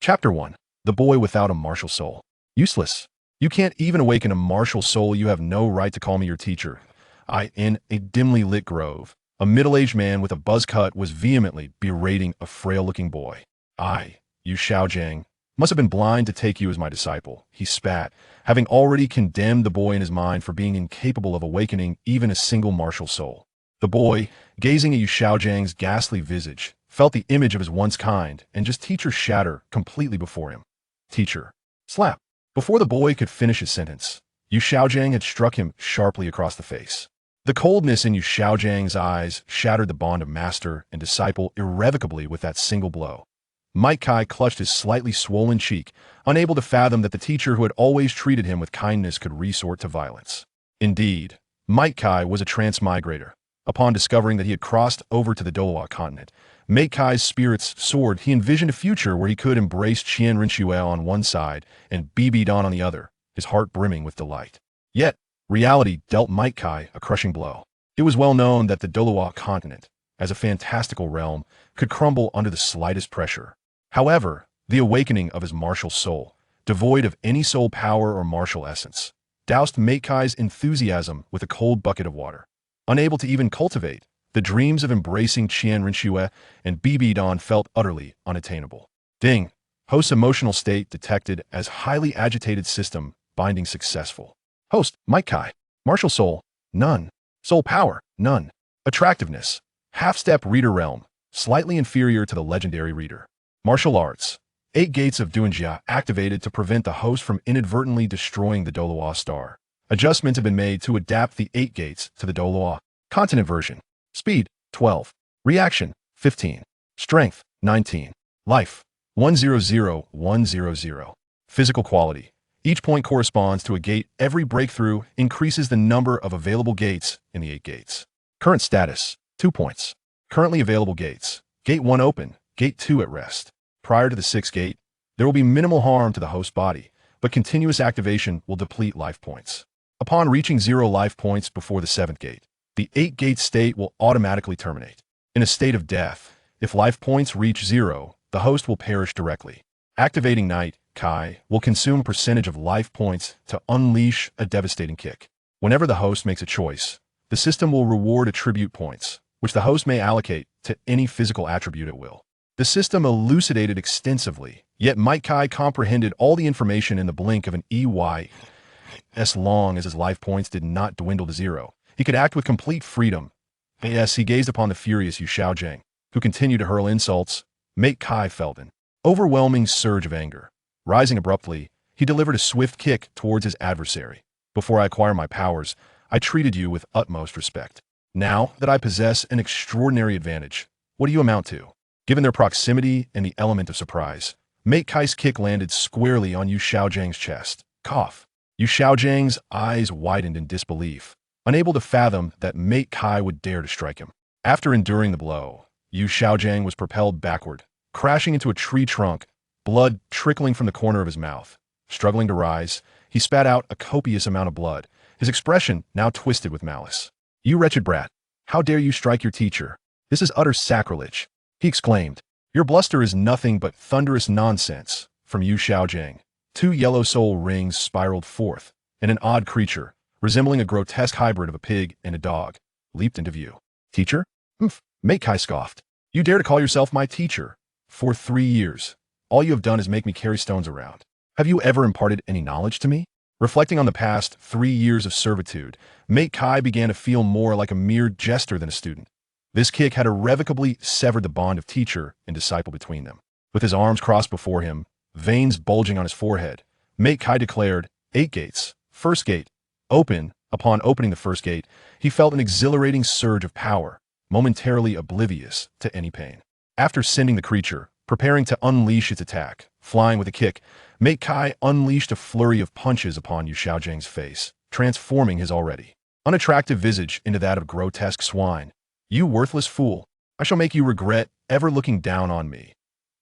Chapter 1. The Boy Without a Martial Soul. Useless. You can't even awaken a martial soul. You have no right to call me your teacher. In a dimly lit grove, a middle-aged man with a buzz cut was vehemently berating a frail-looking boy. You Xiaojiang, must have been blind to take you as my disciple, he spat, having already condemned the boy in his mind for being incapable of awakening even a single martial soul. The boy, gazing at Yu Xiaojiang's ghastly visage, felt the image of his once kind and just teacher shatter completely before him. Teacher. Slap. Before the boy could finish his sentence, Yu Xiaojiang had struck him sharply across the face. The coldness in Yu Xiaojiang's eyes shattered the bond of master and disciple irrevocably with that single blow. Mike Kai clutched his slightly swollen cheek, unable to fathom that the teacher who had always treated him with kindness could resort to violence. Indeed, Mike Kai was a transmigrator. Upon discovering that he had crossed over to the Douluo Continent, Mike Kai's spirits soared. He envisioned a future where he could embrace Qian Renxue on one side and BB Don on the other, his heart brimming with delight. Yet, reality dealt Mike Kai a crushing blow. It was well known that the Douluo Continent, as a fantastical realm, could crumble under the slightest pressure. However, the awakening of his martial soul, devoid of any soul power or martial essence, doused Mike Kai's enthusiasm with a cold bucket of water. Unable to even cultivate, the dreams of embracing Qian Renxue and BB Don felt utterly unattainable. Ding! Host's emotional state detected as highly agitated system binding successful. Host, Mike Kai. Martial soul, none. Soul power, none. Attractiveness, half-step reader realm, slightly inferior to the legendary reader. Martial arts, 8 gates of Duanjia activated to prevent the host from inadvertently destroying the Douluo star. Adjustments have been made to adapt the 8 gates to the Douluo Continent version. Speed, 12. Reaction, 15. Strength, 19. Life, 100,100. Physical quality. Each point corresponds to a gate. Every breakthrough increases the number of available gates in the 8 gates. Current status, 2 points. Currently available gates. Gate 1 open, Gate 2 at rest. Prior to the 6th gate, there will be minimal harm to the host body, but continuous activation will deplete life points. Upon reaching 0 life points before the 7th gate, the 8-gate state will automatically terminate. In a state of death, if life points reach 0, the host will perish directly. Activating Night Kai will consume a percentage of life points to unleash a devastating kick. Whenever the host makes a choice, the system will reward attribute points, which the host may allocate to any physical attribute it will. The system elucidated extensively, yet Mike Kai comprehended all the information in the blink of an eye. As long as his life points did not dwindle to 0, he could act with complete freedom. As he gazed upon the furious Yu Xiaojiang, who continued to hurl insults, Mike Kai felt an overwhelming surge of anger. Rising abruptly, he delivered a swift kick towards his adversary. Before I acquire my powers, I treated you with utmost respect. Now that I possess an extraordinary advantage, what do you amount to? Given their proximity and the element of surprise, Mike Kai's kick landed squarely on Yu Xiaojiang's chest. Cough. Yu Xiaojiang's eyes widened in disbelief, unable to fathom that Mike Kai would dare to strike him. After enduring the blow, Yu Xiaojiang was propelled backward, crashing into a tree trunk, blood trickling from the corner of his mouth. Struggling to rise, he spat out a copious amount of blood, his expression now twisted with malice. You wretched brat, how dare you strike your teacher? This is utter sacrilege, he exclaimed. Your bluster is nothing but thunderous nonsense. From Yu Xiaojiang, 2 yellow soul rings spiraled forth, and an odd creature, resembling a grotesque hybrid of a pig and a dog, leaped into view. Teacher? Humph, Mike Kai scoffed. You dare to call yourself my teacher? For 3 years, all you have done is make me carry stones around. Have you ever imparted any knowledge to me? Reflecting on the past 3 years of servitude, Mike Kai began to feel more like a mere jester than a student. This kick had irrevocably severed the bond of teacher and disciple between them. With his arms crossed before him, veins bulging on his forehead, Mike Kai declared, 8 gates, 1st gate, open. Upon opening the 1st gate, he felt an exhilarating surge of power, momentarily oblivious to any pain. After sending the creature, preparing to unleash its attack, flying with a kick, Mike Kai unleashed a flurry of punches upon Yu Xiaojiang's face, transforming his already unattractive visage into that of grotesque swine. You worthless fool, I shall make you regret ever looking down on me.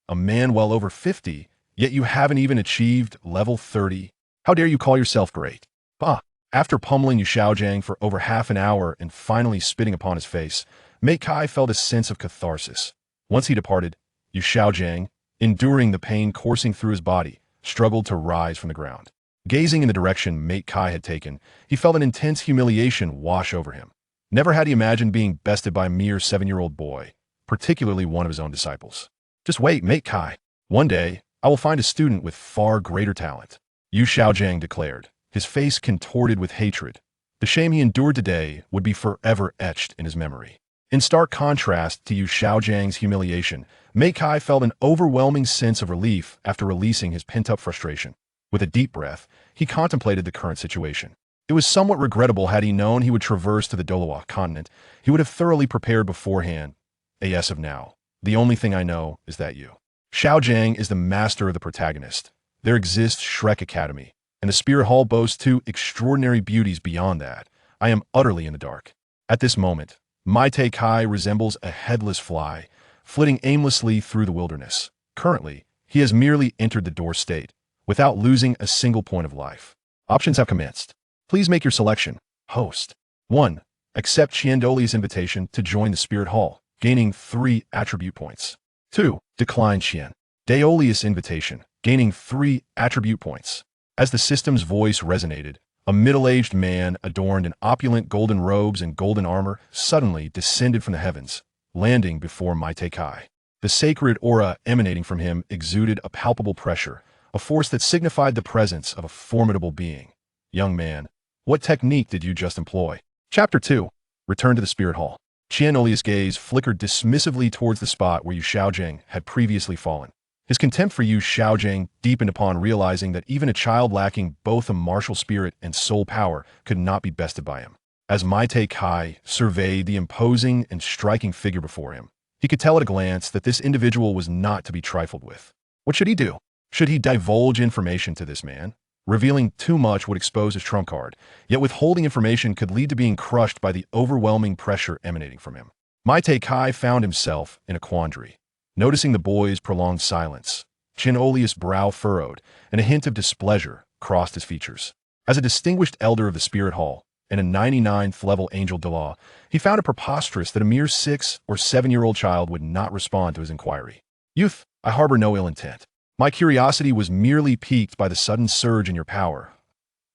A man well over 50, yet you haven't even achieved level 30. How dare you call yourself great? Bah! After pummeling Yu Xiaojiang for over half an hour and finally spitting upon his face, Mike Kai felt a sense of catharsis. Once he departed, Yu Xiaojiang, enduring the pain coursing through his body, struggled to rise from the ground. Gazing in the direction Mate Kai had taken, he felt an intense humiliation wash over him. Never had he imagined being bested by a mere 7-year-old boy, particularly one of his own disciples. Just wait, Mate Kai. One day, I will find a student with far greater talent, Yu Xiaojiang declared, his face contorted with hatred. The shame he endured today would be forever etched in his memory. In stark contrast to Yu Xiaojiang's humiliation, Mate Kai felt an overwhelming sense of relief after releasing his pent-up frustration. With a deep breath, he contemplated the current situation. It was somewhat regrettable. Had he known he would traverse to the Douluo Continent, he would have thoroughly prepared beforehand. As of now, the only thing I know is that Yu Xiaojiang is the master of the protagonist. There exists Shrek Academy, and the Spirit Hall boasts 2 extraordinary beauties beyond that. I am utterly in the dark. At this moment, Mate Kai resembles a headless fly, flitting aimlessly through the wilderness. Currently, he has merely entered the door state, without losing a single point of life. Options have commenced. Please make your selection. Host. 1. Accept Qian Renxue's invitation to join the Spirit Hall, gaining 3 attribute points. 2. Decline Qian Renxue's invitation, gaining 3 attribute points. As the system's voice resonated, a middle-aged man adorned in opulent golden robes and golden armor suddenly descended from the heavens, landing before Mate Kai. The sacred aura emanating from him exuded a palpable pressure, a force that signified the presence of a formidable being. Young man, what technique did you just employ? Chapter 2. Return to the Spirit Hall. Qian Renxue's gaze flickered dismissively towards the spot where Yu Xiaojiang had previously fallen. His contempt for Yu Xiaojiang deepened upon realizing that even a child lacking both a martial spirit and soul power could not be bested by him. As Mate Kai surveyed the imposing and striking figure before him, he could tell at a glance that this individual was not to be trifled with. What should he do? Should he divulge information to this man? Revealing too much would expose his trump card, yet withholding information could lead to being crushed by the overwhelming pressure emanating from him. Mate Kai found himself in a quandary. Noticing the boy's prolonged silence, Qian Renxue's brow furrowed, and a hint of displeasure crossed his features. As a distinguished elder of the Spirit Hall and a 99th level angel de law, he found it preposterous that a mere 6 or 7-year-old child would not respond to his inquiry. Youth, I harbor no ill intent. My curiosity was merely piqued by the sudden surge in your power.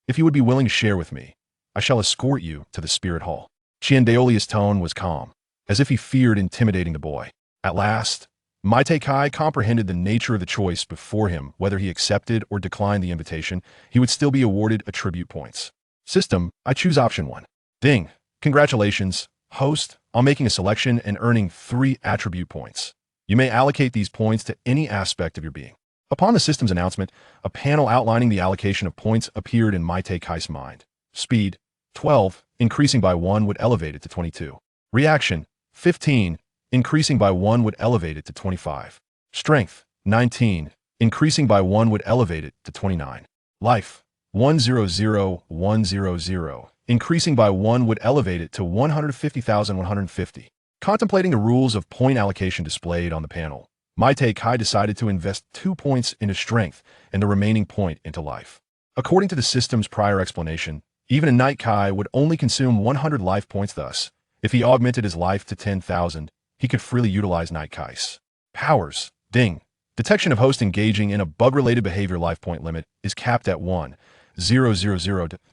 If you would be willing to share with me, I shall escort you to the Spirit Hall. Qian Renxue's tone was calm, as if he feared intimidating the boy. At last, Mate Kai comprehended the nature of the choice before him. Whether he accepted or declined the invitation, he would still be awarded attribute points. System, I choose option 1. Ding. Congratulations, host, on making a selection and earning 3 attribute points. You may allocate these points to any aspect of your being. Upon the system's announcement, a panel outlining the allocation of points appeared in Mate Kai's mind. Speed, 12, increasing by 1 would elevate it to 22. Reaction, 15, increasing by 1 would elevate it to 25. Strength, 19, increasing by 1 would elevate it to 29. Life, 100,100, increasing by 1 would elevate it to 150,150. Contemplating the rules of point allocation displayed on the panel, Mate Kai decided to invest 2 points into strength and the remaining point into life. According to the system's prior explanation, even a Knight Kai would only consume 100 life points. Thus, if he augmented his life to 10,000, he could freely utilize Knight Kai's powers. Ding. Detection of host engaging in a bug-related behavior life point limit is capped at 1,000.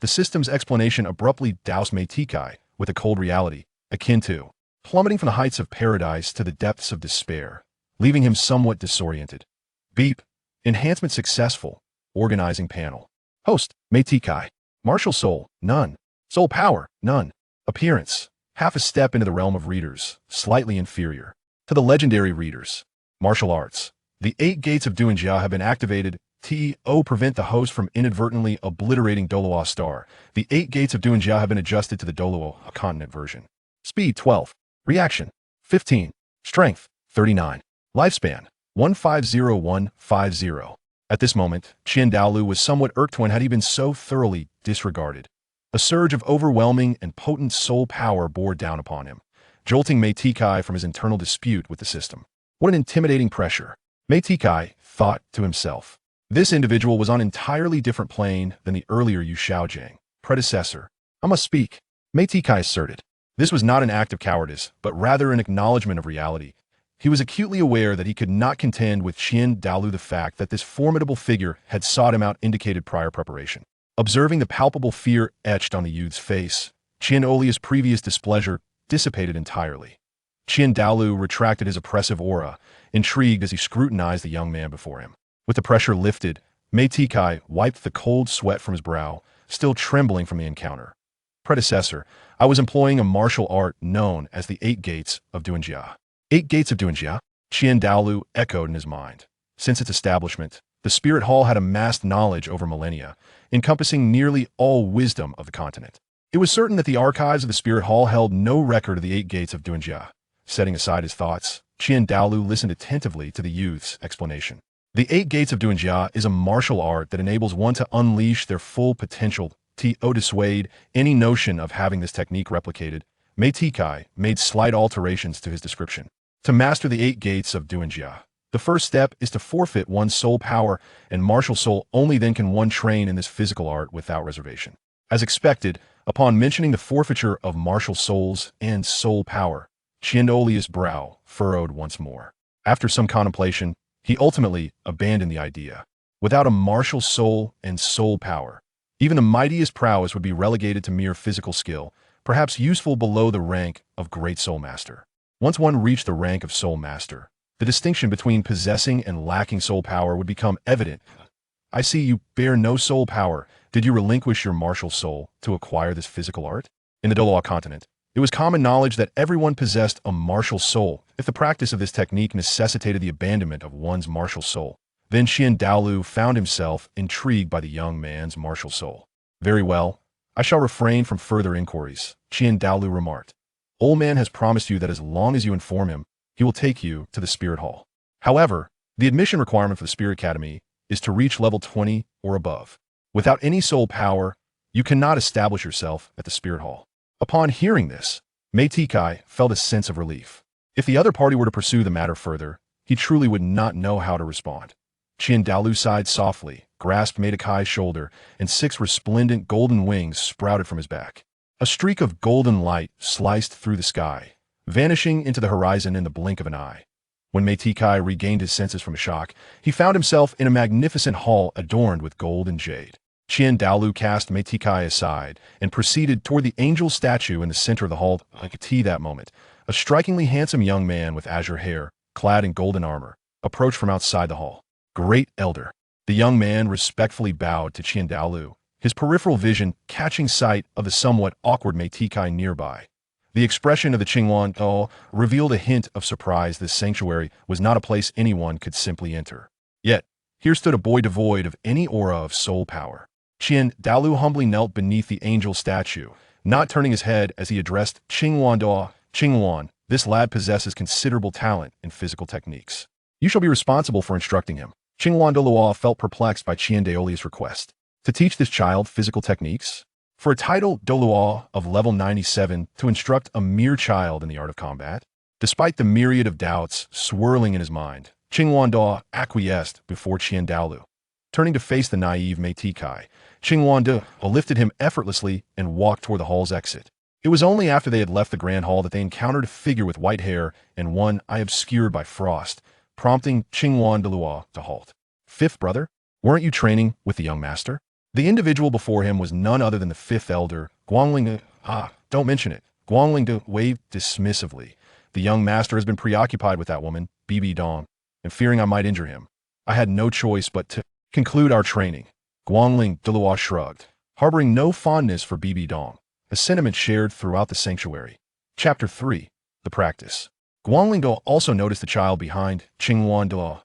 The system's explanation abruptly doused Mate Kai with a cold reality, akin to plummeting from the heights of paradise to the depths of despair, leaving him somewhat disoriented. Beep. Enhancement successful. Organizing panel. Host, Mate Kai. Martial soul, none. Soul power, none. Appearance, half a step into the realm of readers, slightly inferior. To the legendary readers. Martial arts. The 8 gates of Duanjia have been activated. To prevent the host from inadvertently obliterating Douluo Star. The 8 gates of Duanjia have been adjusted to the Douluo Continent version. Speed, 12. Reaction, 15. Strength, 39. Lifespan, 150150. At this moment, Qian Douluo was somewhat irked. When had he been so thoroughly disregarded? A surge of overwhelming and potent soul power bore down upon him, jolting Mate Kai from his internal dispute with the system. What an intimidating pressure. Mate Kai thought to himself. This individual was on an entirely different plane than the earlier Yu Xiaojiang predecessor. I must speak, Mate Kai asserted. This was not an act of cowardice, but rather an acknowledgement of reality. He was acutely aware that he could not contend with Qian Dalu. The fact that this formidable figure had sought him out indicated prior preparation. Observing the palpable fear etched on the youth's face, Qian Olia's previous displeasure dissipated entirely. Qian Dalu retracted his oppressive aura, intrigued as he scrutinized the young man before him. With the pressure lifted, Mythical wiped the cold sweat from his brow, still trembling from the encounter. Predecessor, I was employing a martial art known as the 8 Gates of Duanjia. 8 Gates of Duanjia? Qian Dalu echoed in his mind. Since its establishment, the Spirit Hall had amassed knowledge over millennia, encompassing nearly all wisdom of the continent. It was certain that the archives of the Spirit Hall held no record of the 8 Gates of Duanjia. Setting aside his thoughts, Qian Dalu listened attentively to the youth's explanation. The 8 Gates of Duanjia is a martial art that enables one to unleash their full potential. To dissuade any notion of having this technique replicated, Mythical made slight alterations to his description. To master the 8 Gates of Duanjia, the first step is to forfeit one's soul power and martial soul. Only then can one train in this physical art without reservation. As expected, upon mentioning the forfeiture of martial souls and soul power, Qian Olia's brow furrowed once more. After some contemplation, he ultimately abandoned the idea. Without a martial soul and soul power, even the mightiest prowess would be relegated to mere physical skill, perhaps useful below the rank of great soul master. Once one reached the rank of soul master, the distinction between possessing and lacking soul power would become evident. I see you bear no soul power. Did you relinquish your martial soul to acquire this physical art? In the Douluo Continent, it was common knowledge that everyone possessed a martial soul. If the practice of this technique necessitated the abandonment of one's martial soul, then Qian Dalu found himself intrigued by the young man's martial soul. Very well, I shall refrain from further inquiries, Qian Dalu remarked. Old man has promised you that as long as you inform him, he will take you to the Spirit Hall. However, the admission requirement for the Spirit Academy is to reach level 20 or above. Without any soul power, you cannot establish yourself at the Spirit Hall. Upon hearing this, Mythical felt a sense of relief. If the other party were to pursue the matter further, he truly would not know how to respond. Qian Dalu sighed softly, grasped Mythical's shoulder, and 6 resplendent golden wings sprouted from his back. A streak of golden light sliced through the sky, vanishing into the horizon in the blink of an eye. When Mythical regained his senses from a shock, he found himself in a magnificent hall adorned with gold and jade. Qian Dalu cast Mythical aside and proceeded toward the angel statue in the center of the hall. At that moment, a strikingly handsome young man with azure hair, clad in golden armor, approached from outside the hall. Great Elder. The young man respectfully bowed to Qian Dalu, his peripheral vision catching sight of the somewhat awkward Mythical nearby. The expression of the Qingwan Dao revealed a hint of surprise. This sanctuary was not a place anyone could simply enter. Yet, here stood a boy devoid of any aura of soul power. Qian Dalu humbly knelt beneath the angel statue, not turning his head as he addressed Qingwan Dao. Qingwan, this lad possesses considerable talent in physical techniques. You shall be responsible for instructing him. Qingwan Douluo felt perplexed by Qian Daolia's request. To teach this child physical techniques? For a title Douluo of level 97 to instruct a mere child in the art of combat? Despite the myriad of doubts swirling in his mind, Qingwan Dao acquiesced before Qian Dalu. Turning to face the naive Mythical, Qingwan Dao lifted him effortlessly and walked toward the hall's exit. It was only after they had left the grand hall that they encountered a figure with white hair and one eye obscured by frost, prompting Qingwan Dalu to halt. Fifth brother, weren't you training with the young master? The individual before him was none other than the 5th elder, Guangling. Don't mention it. Guangling waved dismissively. The young master has been preoccupied with that woman, Bibi Dong, and fearing I might injure him, I had no choice but to conclude our training. Guangling Daluo shrugged, harboring no fondness for Bibi Dong, a sentiment shared throughout the sanctuary. Chapter 3. The Practice. Guangling Do also noticed the child behind Qingwan Daluo.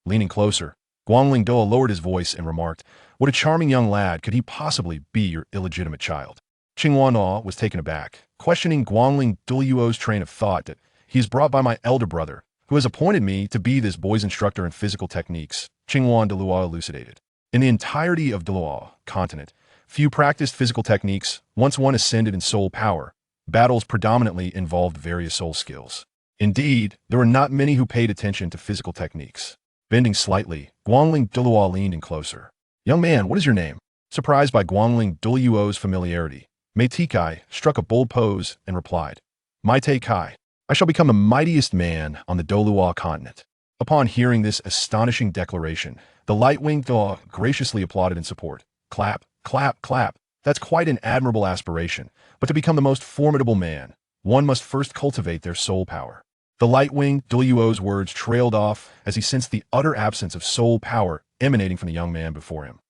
Leaning closer, Guangling Do lowered his voice and remarked, "What a charming young lad. Could he possibly be your illegitimate child?" Qingwan Do was taken aback, questioning Guangling Duluo's train of thought that he is brought by my elder brother, who has appointed me to be this boy's instructor in physical techniques. Qingwan Daluo elucidated. In the entirety of Douluo Continent, few practiced physical techniques. Once one ascended in soul power, battles predominantly involved various soul skills. Indeed, there were not many who paid attention to physical techniques. Bending slightly, Guangling Daluo leaned in closer. "Young man, what is your name?" Surprised by Guangling Duluo's familiarity, Mythical struck a bold pose and replied, "Mythical." I shall become the mightiest man on the Douluo Continent. Upon hearing this astonishing declaration, the light-winged Douluo graciously applauded in support. Clap, clap, clap. That's quite an admirable aspiration, but to become the most formidable man, one must first cultivate their soul power. The light-winged Douluo's words trailed off as he sensed the utter absence of soul power emanating from the young man before him.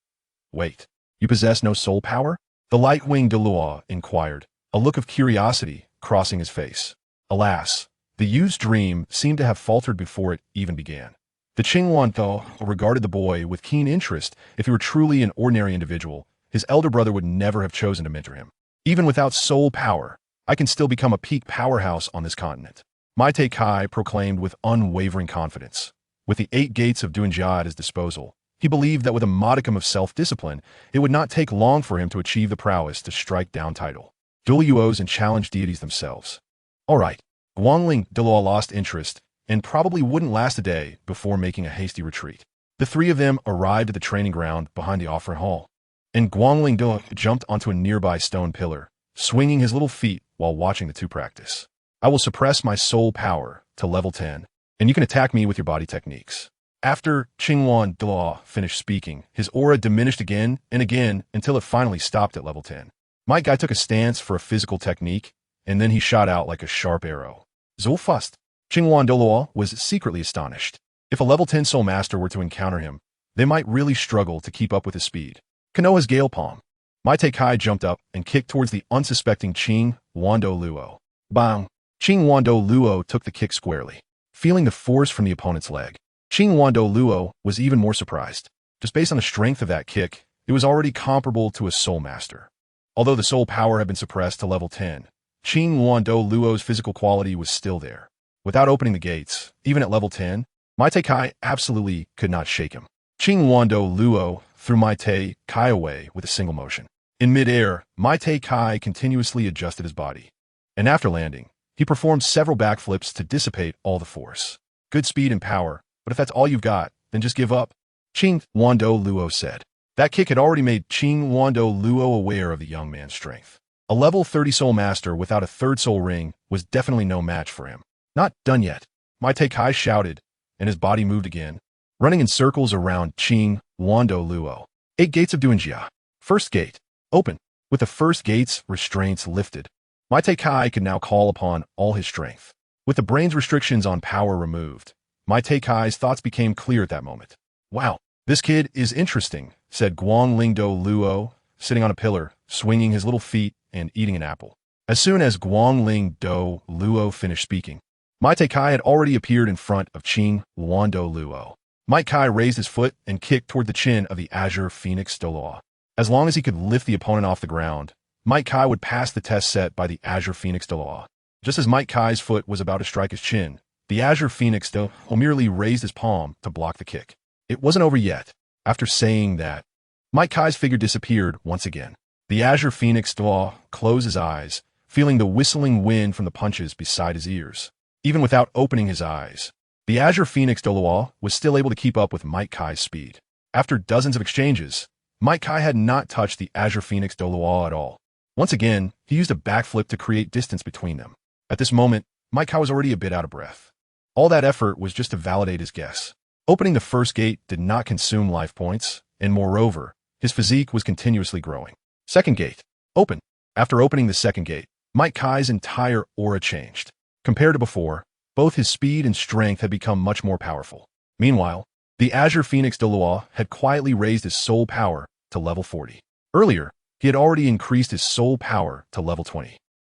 Wait, you possess no soul power? The light-winged Douluo inquired, a look of curiosity crossing his face. Alas, the youth's dream seemed to have faltered before it even began. The Qinghuan though regarded the boy with keen interest. If he were truly an ordinary individual, his elder brother would never have chosen to mentor him. Even without soul power, I can still become a peak powerhouse on this continent. Mythical proclaimed with unwavering confidence. With the 8 gates of Douluo at his disposal, he believed that with a modicum of self-discipline, it would not take long for him to achieve the prowess to strike down title Douluos and challenge deities themselves. All right, Guangling Douluo lost interest and probably wouldn't last a day before making a hasty retreat. The 3 of them arrived at the training ground behind the offering hall, and Guangling Douluo jumped onto a nearby stone pillar, swinging his little feet while watching the 2 practice. I will suppress my soul power to level 10, and you can attack me with your body techniques. After Qinghuan Douluo finished speaking, his aura diminished again and again until it finally stopped at level 10. My guy took a stance for a physical technique, and then he shot out like a sharp arrow. Zulfust. Qinghuan Douluo was secretly astonished. If a level 10 soul master were to encounter him, they might really struggle to keep up with his speed. Konoha's Gale Palm. Mythical jumped up and kicked towards the unsuspecting Qinghuan Douluo. Bang! Qinghuan Douluo took the kick squarely, feeling the force from the opponent's leg. Qinghuan Douluo was even more surprised. Just based on the strength of that kick, it was already comparable to a soul master. Although the soul power had been suppressed to level 10, Qinghuan Douluo's physical quality was still there. Without opening the gates, even at level 10, Mythical absolutely could not shake him. Qinghuan Douluo threw Mythical away with a single motion. In mid-air, Mythical continuously adjusted his body, and after landing, he performed several backflips to dissipate all the force. Good speed and power, but if that's all you've got, then just give up, Qinghuan Douluo said. That kick had already made Qinghuan Douluo aware of the young man's strength. A level 30 soul master without a 3rd soul ring was definitely no match for him. Not done yet. Mythical shouted, and his body moved again, running in circles around Qinghuan Douluo. 8 gates of Douluo. First gate. Open. With the first gate's restraints lifted, Mythical could now call upon all his strength. With the brain's restrictions on power removed, Mythical's thoughts became clear at that moment. Wow, this kid is interesting, said Guangling Douluo, sitting on a pillar, swinging his little feet and eating an apple. As soon as Guangling Douluo finished speaking, Mythical had already appeared in front of Qinghuan Douluo. Mythical raised his foot and kicked toward the chin of the Azure Phoenix Douluo. As long as he could lift the opponent off the ground, Mythical would pass the test set by the Azure Phoenix Douluo. Just as Mythical's foot was about to strike his chin, the Azure Phoenix Douluo merely raised his palm to block the kick. It wasn't over yet. After saying that, Mythical's figure disappeared once again. The Azure Phoenix Douluo closed his eyes, feeling the whistling wind from the punches beside his ears. Even without opening his eyes, the Azure Phoenix Douluo was still able to keep up with Mythica's speed. After dozens of exchanges, Mythical had not touched the Azure Phoenix Douluo at all. Once again, he used a backflip to create distance between them. At this moment, Mythical was already a bit out of breath. All that effort was just to validate his guess. Opening the first gate did not consume life points, and moreover, his physique was continuously growing. Second gate. Open. After opening the second gate, Mythical's entire aura changed. Compared to before, both his speed and strength had become much more powerful. Meanwhile, the Azure Phoenix Douluo had quietly raised his soul power to level 40. Earlier, he had already increased his soul power to level 20.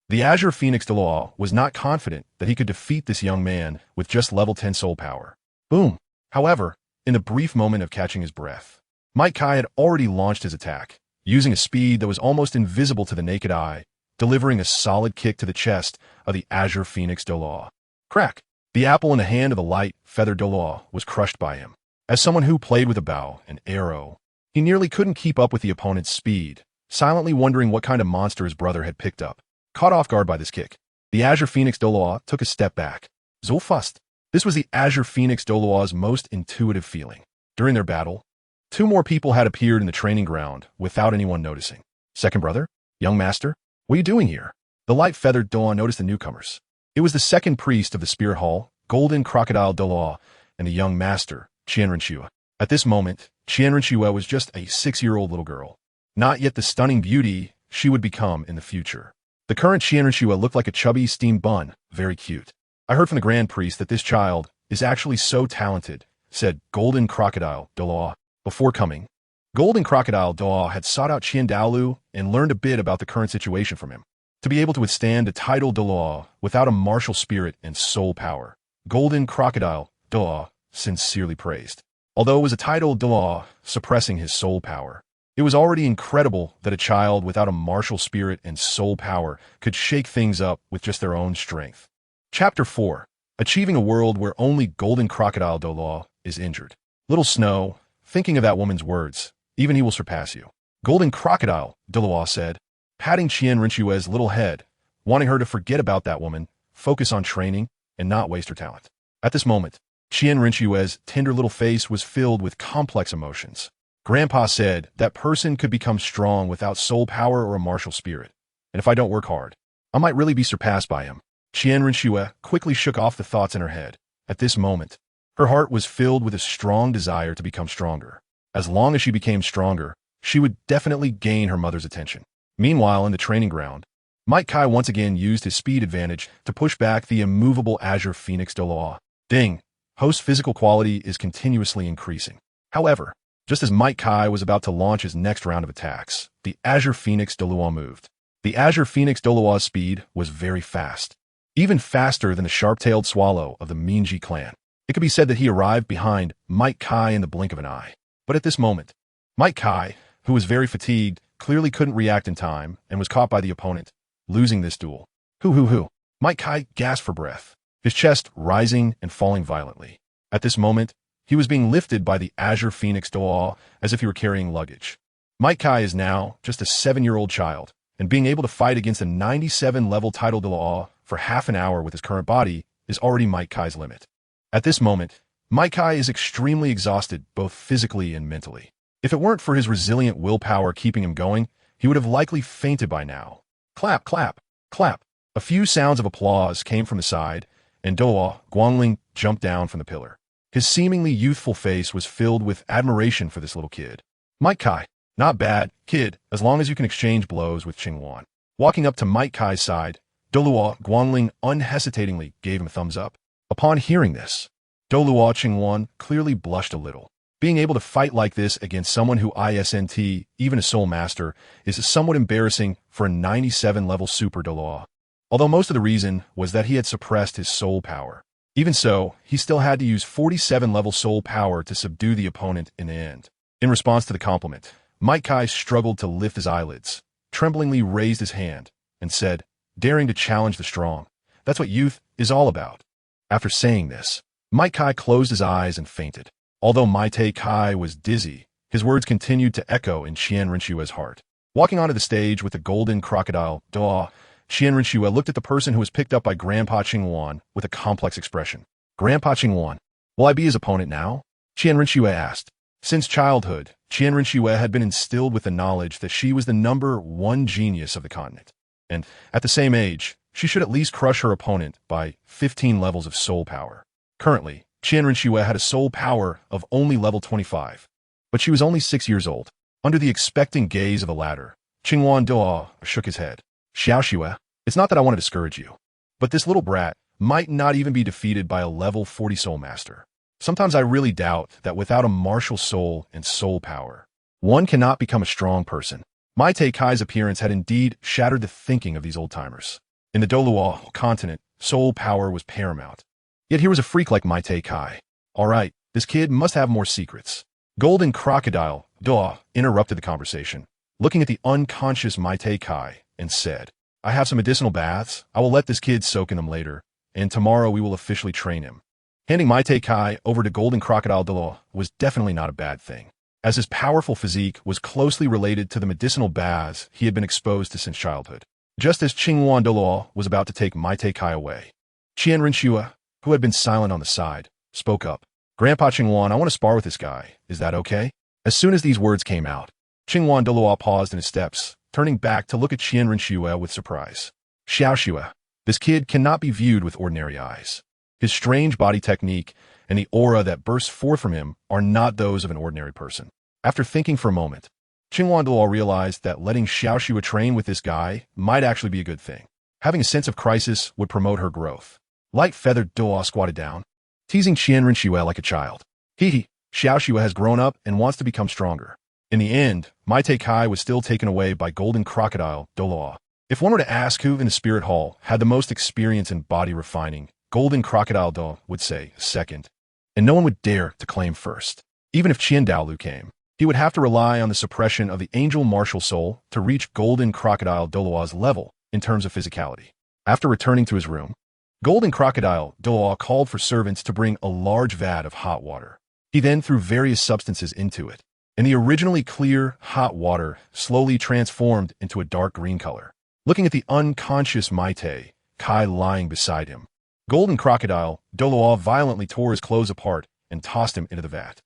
The Azure Phoenix Douluo was not confident that he could defeat this young man with just level 10 soul power. Boom! However, in the brief moment of catching his breath, Mythical had already launched his attack, using a speed that was almost invisible to the naked eye, delivering a solid kick to the chest of the Azure Phoenix Douluo. Crack! The apple in the hand of the light, feathered Douluo was crushed by him. As someone who played with a bow and arrow, he nearly couldn't keep up with the opponent's speed, silently wondering what kind of monster his brother had picked up. Caught off guard by this kick, the Azure Phoenix Douluo took a step back. Zulfust. This was the Azure Phoenix Douluo's most intuitive feeling. During their battle, 2 more people had appeared in the training ground without anyone noticing. Second brother? Young master? What are you doing here? The light-feathered Douluo noticed the newcomers. It was the second priest of the Spirit Hall, Golden Crocodile Douluo, and the young master, Qian Renxue. At this moment, Qian Renxue was just a 6-year-old little girl, not yet the stunning beauty she would become in the future. The current Qian Renxue looked like a chubby steamed bun, very cute. I heard from the Grand Priest that this child is actually so talented, said Golden Crocodile Douluo. Before coming, Golden Crocodile Douluo had sought out Qian Douluo and learned a bit about the current situation from him. To be able to withstand a title Douluo without a martial spirit and soul power, Golden Crocodile Douluo sincerely praised. Although it was a title Douluo suppressing his soul power, it was already incredible that a child without a martial spirit and soul power could shake things up with just their own strength. Chapter 4. Achieving a world where only Golden Crocodile Douluo is injured. Little Snow, thinking of that woman's words, even he will surpass you. Golden Crocodile, Douluo said, patting Qian Renxue's little head, wanting her to forget about that woman, focus on training, and not waste her talent. At this moment, Qian Renxue's tender little face was filled with complex emotions. Grandpa said that person could become strong without soul power or a martial spirit, and if I don't work hard, I might really be surpassed by him. Qian Renxue quickly shook off the thoughts in her head. At this moment, her heart was filled with a strong desire to become stronger. As long as she became stronger, she would definitely gain her mother's attention. Meanwhile, in the training ground, Might Kai once again used his speed advantage to push back the immovable Azure Phoenix Douluo. Ding! Host's physical quality is continuously increasing. However, just as Might Kai was about to launch his next round of attacks, the Azure Phoenix Douluo moved. The Azure Phoenix Douluo's speed was very fast, even faster than the sharp-tailed swallow of the Minji clan. It could be said that he arrived behind Might Kai in the blink of an eye. But at this moment, Might Kai, who was very fatigued, clearly couldn't react in time and was caught by the opponent, losing this duel. Hoo. Might Kai gasped for breath, his chest rising and falling violently. At this moment, he was being lifted by the Azure Phoenix Douluo as if he were carrying luggage. Might Kai is now just a 7-year-old child, and being able to fight against a 97-level title Douluo for half an hour with his current body is already Might Kai's limit. At this moment, Might Kai is extremely exhausted both physically and mentally. If it weren't for his resilient willpower keeping him going, he would have likely fainted by now. Clap, clap, clap. A few sounds of applause came from the side, and Douluo Guangling jumped down from the pillar. His seemingly youthful face was filled with admiration for this little kid. Might Kai, not bad, kid, as long as you can exchange blows with Qingwan. Walking up to Might Kai's side, Douluo Guangling unhesitatingly gave him a thumbs up. Upon hearing this, Douluo Qingwan clearly blushed a little. Being able to fight like this against someone who isn't even a soul master is somewhat embarrassing for a 97-level super Douluo. Although most of the reason was that he had suppressed his soul power. Even so, he still had to use 47-level soul power to subdue the opponent in the end. In response to the compliment, Might Kai struggled to lift his eyelids, tremblingly raised his hand, and said, daring to challenge the strong. That's what youth is all about. After saying this, Might Kai closed his eyes and fainted. Although Might Kai was dizzy, his words continued to echo in Qian Renxue's heart. Walking onto the stage with the Golden Crocodile Douluo, Qian Renxue looked at the person who was picked up by Grandpa Qingwan with a complex expression. Grandpa Qingwan, will I be his opponent now? Qian Renxue asked. Since childhood, Qian Renxue had been instilled with the knowledge that she was the #1 genius of the continent. And, at the same age, she should at least crush her opponent by 15 levels of soul power. Currently, Qian Renxue had a soul power of only level 25. But she was only 6 years old. Under the expectant gaze of the latter, Qingwan Douluo shook his head. Xiaoxue, it's not that I want to discourage you, but this little brat might not even be defeated by a level 40 soul master. Sometimes I really doubt that without a martial soul and soul power, one cannot become a strong person. Might Kai's appearance had indeed shattered the thinking of these old-timers. In the Douluo Continent, soul power was paramount. Yet here was a freak like Might Kai. All right, this kid must have more secrets. Golden Crocodile Douluo interrupted the conversation, looking at the unconscious Might Kai, and said, I have some medicinal baths. I will let this kid soak in them later, and tomorrow we will officially train him. Handing Might Kai over to Golden Crocodile Douluo was definitely not a bad thing, as his powerful physique was closely related to the medicinal baths he had been exposed to since childhood. Just as Qingwan Douluo was about to take Might Kai away, Qian Renxue, who had been silent on the side, spoke up. Grandpa Qingwan, I want to spar with this guy. Is that okay? As soon as these words came out, Qingwan Douluo paused in his steps, turning back to look at Qian Renxue with surprise. Xiaoxue, This kid cannot be viewed with ordinary eyes. His strange body technique and the aura that bursts forth from him are not those of an ordinary person. After thinking for a moment, Douluo realized that letting Xiaoxue train with this guy might actually be a good thing. Having a sense of crisis would promote her growth. Light-feathered Douluo squatted down, teasing Qian Renxue like a child. Xiaoxue has grown up and wants to become stronger. In the end, Kai was still taken away by golden crocodile Douluo. If one were to ask who in the spirit hall had the most experience in body refining, golden crocodile Douluo would say second, and no one would dare to claim first. Even if Qian Daolu came, he would have to rely on the suppression of the angel martial soul to reach golden crocodile Douluo's level in terms of physicality. After returning to his room, golden crocodile Douluo called for servants to bring a large vat of hot water. He then threw various substances into it, and the originally clear, hot water slowly transformed into a dark green color. Looking at the unconscious Kai lying beside him, golden crocodile Douluo violently tore his clothes apart and tossed him into the vat.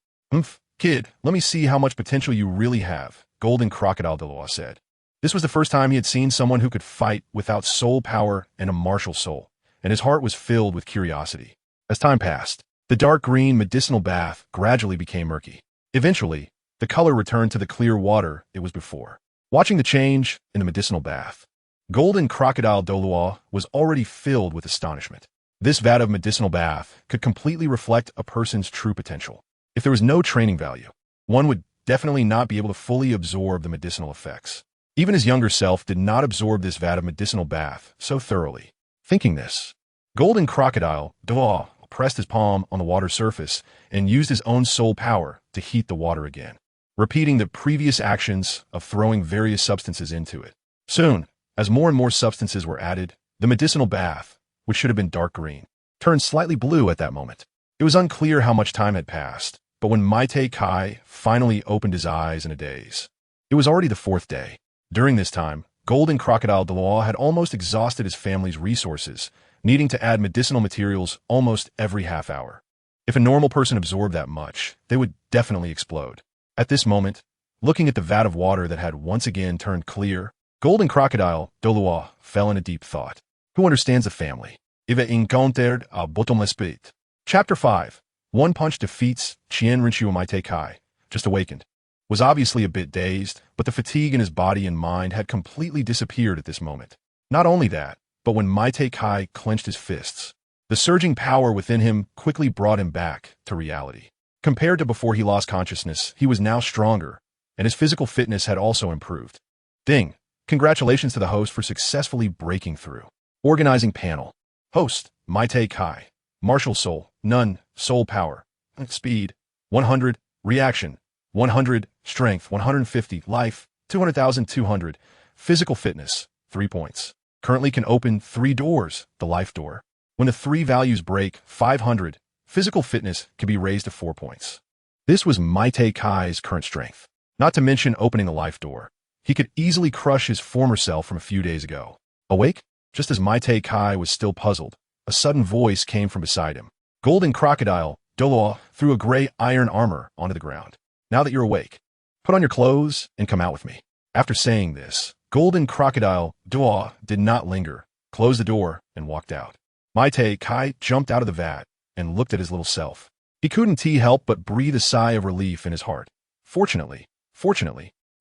Kid, let me see how much potential you really have, golden crocodile Douluo said. This was the first time he had seen someone who could fight without soul power and a martial soul, and his heart was filled with curiosity. As time passed, the dark green medicinal bath gradually became murky. Eventually, the color returned to the clear water it was before. Watching the change in the medicinal bath, golden crocodile Douluo was already filled with astonishment. This vat of medicinal bath could completely reflect a person's true potential. If there was no training value, one would definitely not be able to fully absorb the medicinal effects. Even his younger self did not absorb this vat of medicinal bath so thoroughly. Thinking this, golden crocodile Douluo pressed his palm on the water surface and used his own soul power to heat the water again, repeating the previous actions of throwing various substances into it. Soon, as more and more substances were added, the medicinal bath, which should have been dark green, turned slightly blue at that moment. It was unclear how much time had passed, but when Kai finally opened his eyes in a daze, it was already the fourth day. During this time, golden crocodile Douluo had almost exhausted his family's resources, needing to add medicinal materials almost every half hour. If a normal person absorbed that much, they would definitely explode. At this moment, looking at the vat of water that had once again turned clear, golden crocodile Douluo fell in a deep thought. Who understands the family? Il va encontrer a bottomless pit. Chapter 5. One punch defeats Qian Renxue. Kai, just awakened, was obviously a bit dazed, but the fatigue in his body and mind had completely disappeared at this moment. Not only that, but when Kai clenched his fists, the surging power within him quickly brought him back to reality. Compared to before he lost consciousness, he was now stronger, and his physical fitness had also improved. Ding! Congratulations to the host for successfully breaking through. Organizing panel. Host, Kai. Martial soul, none. Soul power. Speed, 100. Reaction, 100. Strength, 150. Life, 200,200. Physical fitness, 3 points. Currently can open 3 doors, the life door. When the 3 values break, 500. Physical fitness can be raised to 4 points. This was Kai's current strength. Not to mention opening the life door. He could easily crush his former self from a few days ago. Awake? Just as Kai was still puzzled, a sudden voice came from beside him. Golden crocodile Douluo threw a gray iron armor onto the ground. Now that you're awake, put on your clothes and come out with me. After saying this, golden crocodile Douluo did not linger, closed the door, and walked out. Kai jumped out of the vat and looked at his little self. He couldn't help but breathe a sigh of relief in his heart. Fortunately,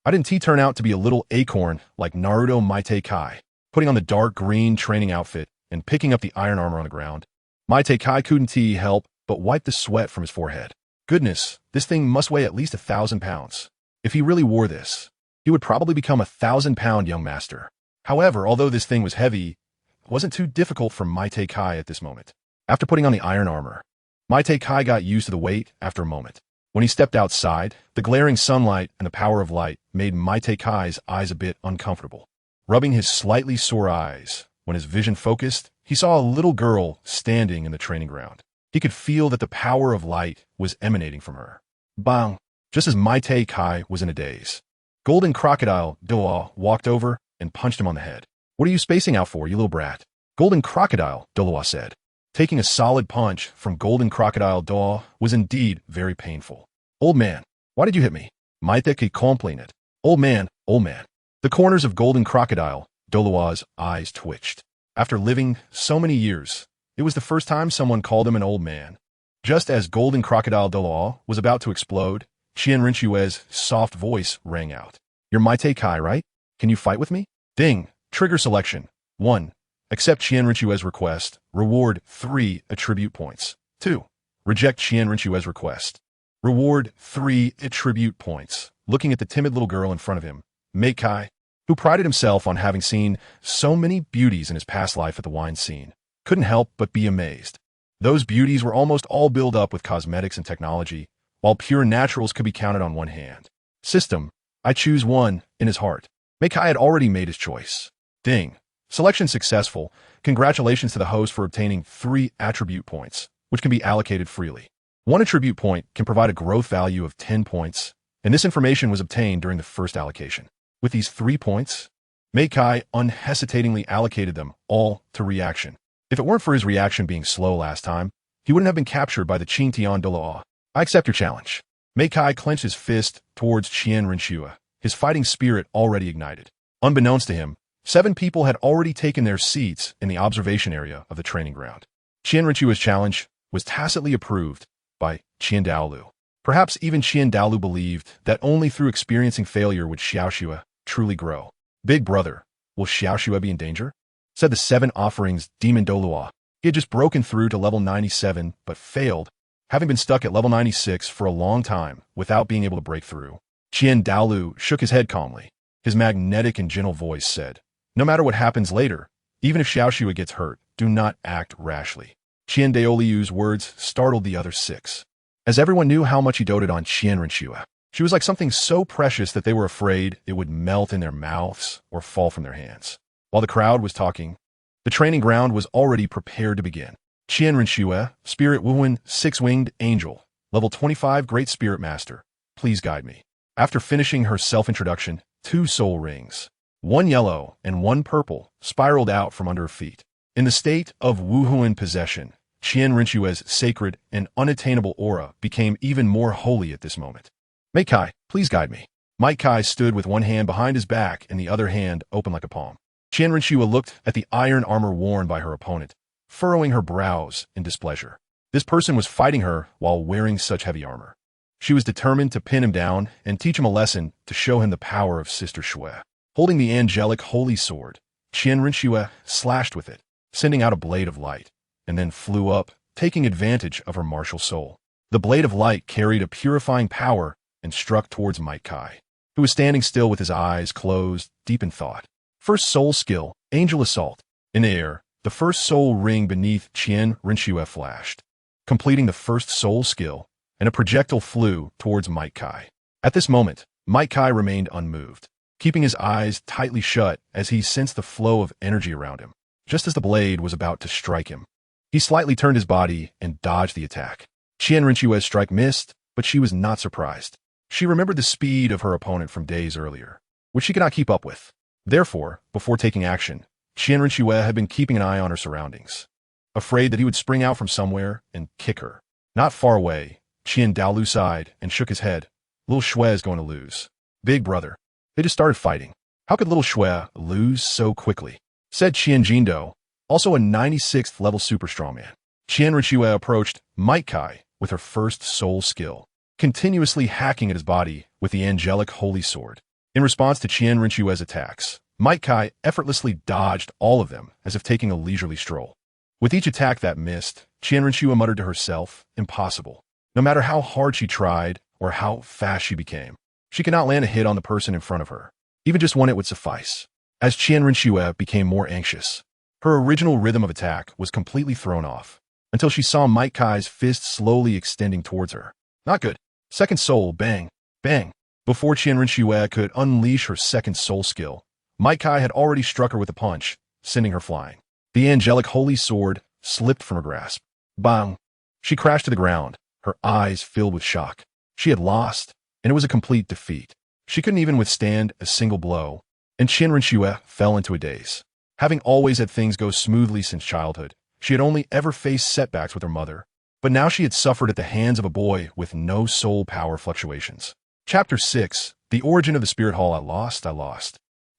I didn't turn out to be a little acorn like Naruto Kai. Putting on the dark green training outfit and picking up the iron armor on the ground, Kai couldn't help but wipe the sweat from his forehead. Goodness, this thing must weigh at least 1,000 pounds. If he really wore this, he would probably become a 1,000-pound young master. However, although this thing was heavy, it wasn't too difficult for Kai at this moment. After putting on the iron armor, Kai got used to the weight after a moment. When he stepped outside, the glaring sunlight and the power of light made Kai's eyes a bit uncomfortable. Rubbing his slightly sore eyes, when his vision focused, he saw a little girl standing in the training ground. He could feel that the power of light was emanating from her. Bang! Just as Kai was in a daze, golden crocodile Douluo walked over and punched him on the head. What are you spacing out for, you little brat? Golden crocodile Douluo said. Taking a solid punch from golden crocodile Douluo was indeed very painful. Old man, why did you hit me? Mythical complained. Old man. The corners of golden crocodile Douluo's eyes twitched. After living so many years, it was the first time someone called him an old man. Just as Golden Crocodile Douluo was about to explode, Qian Renxue's soft voice rang out. "You're mythical, right? Can you fight with me?" Ding. Trigger selection. 1. Accept Qian Renxue's request. Reward 3 attribute points. 2. Reject Qian Renxue's request. Reward 3 attribute points. Looking at the timid little girl in front of him, Mei Kai, who prided himself on having seen so many beauties in his past life at the wine scene, couldn't help but be amazed. Those beauties were almost all built up with cosmetics and technology, while pure naturals could be counted on one hand. System, I choose one, in his heart. Mei Kai had already made his choice. Ding. Selection successful. Congratulations to the host for obtaining 3 attribute points, which can be allocated freely. 1 attribute point can provide a growth value of 10 points, and this information was obtained during the first allocation. With these 3 points, Mei Kai unhesitatingly allocated them all to reaction. If it weren't for his reaction being slow last time, he wouldn't have been captured by the Qian Douluo. I accept your challenge. Mei Kai clenched his fist towards Qian Renxue, his fighting spirit already ignited. Unbeknownst to him, 7 people had already taken their seats in the observation area of the training ground. Qian Renxue's challenge was tacitly approved by Qian Douluo. Perhaps even Qian Douluo believed that only through experiencing failure would Xiaoxue truly grow. Big brother, will Xiaoxue be in danger? Said the 7 offerings demon Douluo. He had just broken through to level 97, but failed, having been stuck at level 96 for a long time without being able to break through. Qian Douluo shook his head calmly. His magnetic and gentle voice said, "No matter what happens later, even if Xiaoxue gets hurt, do not act rashly." Qian Douluo's words startled the other 6. As everyone knew how much he doted on Qian Renxue, she was like something so precious that they were afraid it would melt in their mouths or fall from their hands. While the crowd was talking, the training ground was already prepared to begin. Qian Renxue, Spirit Wuwen, 6-winged angel, level 25 Great Spirit Master, please guide me. After finishing her self-introduction, 2 soul rings, 1 yellow and 1 purple, spiraled out from under her feet. In the state of Wuhuan possession, Qian Renxue's sacred and unattainable aura became even more holy at this moment. Mei Kai, please guide me. Mei Kai stood with one hand behind his back and the other hand open like a palm. Qian Renxue looked at the iron armor worn by her opponent, furrowing her brows in displeasure. This person was fighting her while wearing such heavy armor. She was determined to pin him down and teach him a lesson to show him the power of Sister Shui. Holding the angelic holy sword, Qian Renxue slashed with it, sending out a blade of light, and then flew up, taking advantage of her martial soul. The blade of light carried a purifying power and struck towards Mei Kai, who was standing still with his eyes closed, deep in thought. First soul skill, Angel Assault. In the air, the first soul ring beneath Qian Renxue flashed, completing the first soul skill, and a projectile flew towards Mei Kai. At this moment, Mei Kai remained unmoved, keeping his eyes tightly shut as he sensed the flow of energy around him. Just as the blade was about to strike him, he slightly turned his body and dodged the attack. Qian Renxue's strike missed, but she was not surprised. She remembered the speed of her opponent from days earlier, which she could not keep up with. Therefore, before taking action, Qian Renxue had been keeping an eye on her surroundings, afraid that he would spring out from somewhere and kick her. Not far away, Qian Douluo sighed and shook his head. Little Shui is going to lose. Big brother. They just started fighting. How could little Shui lose so quickly? Said Qian Jindo, also a 96th level super strongman. Qian Renxue approached Mei Kai with her first soul skill, continuously hacking at his body with the angelic holy sword. In response to Qian Renxue's attacks, Mei Kai effortlessly dodged all of them as if taking a leisurely stroll. With each attack that missed, Qian Renxue muttered to herself, impossible. No matter how hard she tried or how fast she became, she could not land a hit on the person in front of her. Even just one hit would suffice. As Qian Renxue became more anxious, her original rhythm of attack was completely thrown off, until she saw Mei Kai's fist slowly extending towards her. Not good. Second soul, bang, bang. Before Qian Renxue could unleash her second soul skill, Mei Kai had already struck her with a punch, sending her flying. The angelic holy sword slipped from her grasp. Bang! She crashed to the ground, her eyes filled with shock. She had lost, and it was a complete defeat. She couldn't even withstand a single blow, and Qian Renxue fell into a daze. Having always had things go smoothly since childhood, she had only ever faced setbacks with her mother, but now she had suffered at the hands of a boy with no soul power fluctuations. Chapter 6, The Origin of the Spirit Hall. I lost.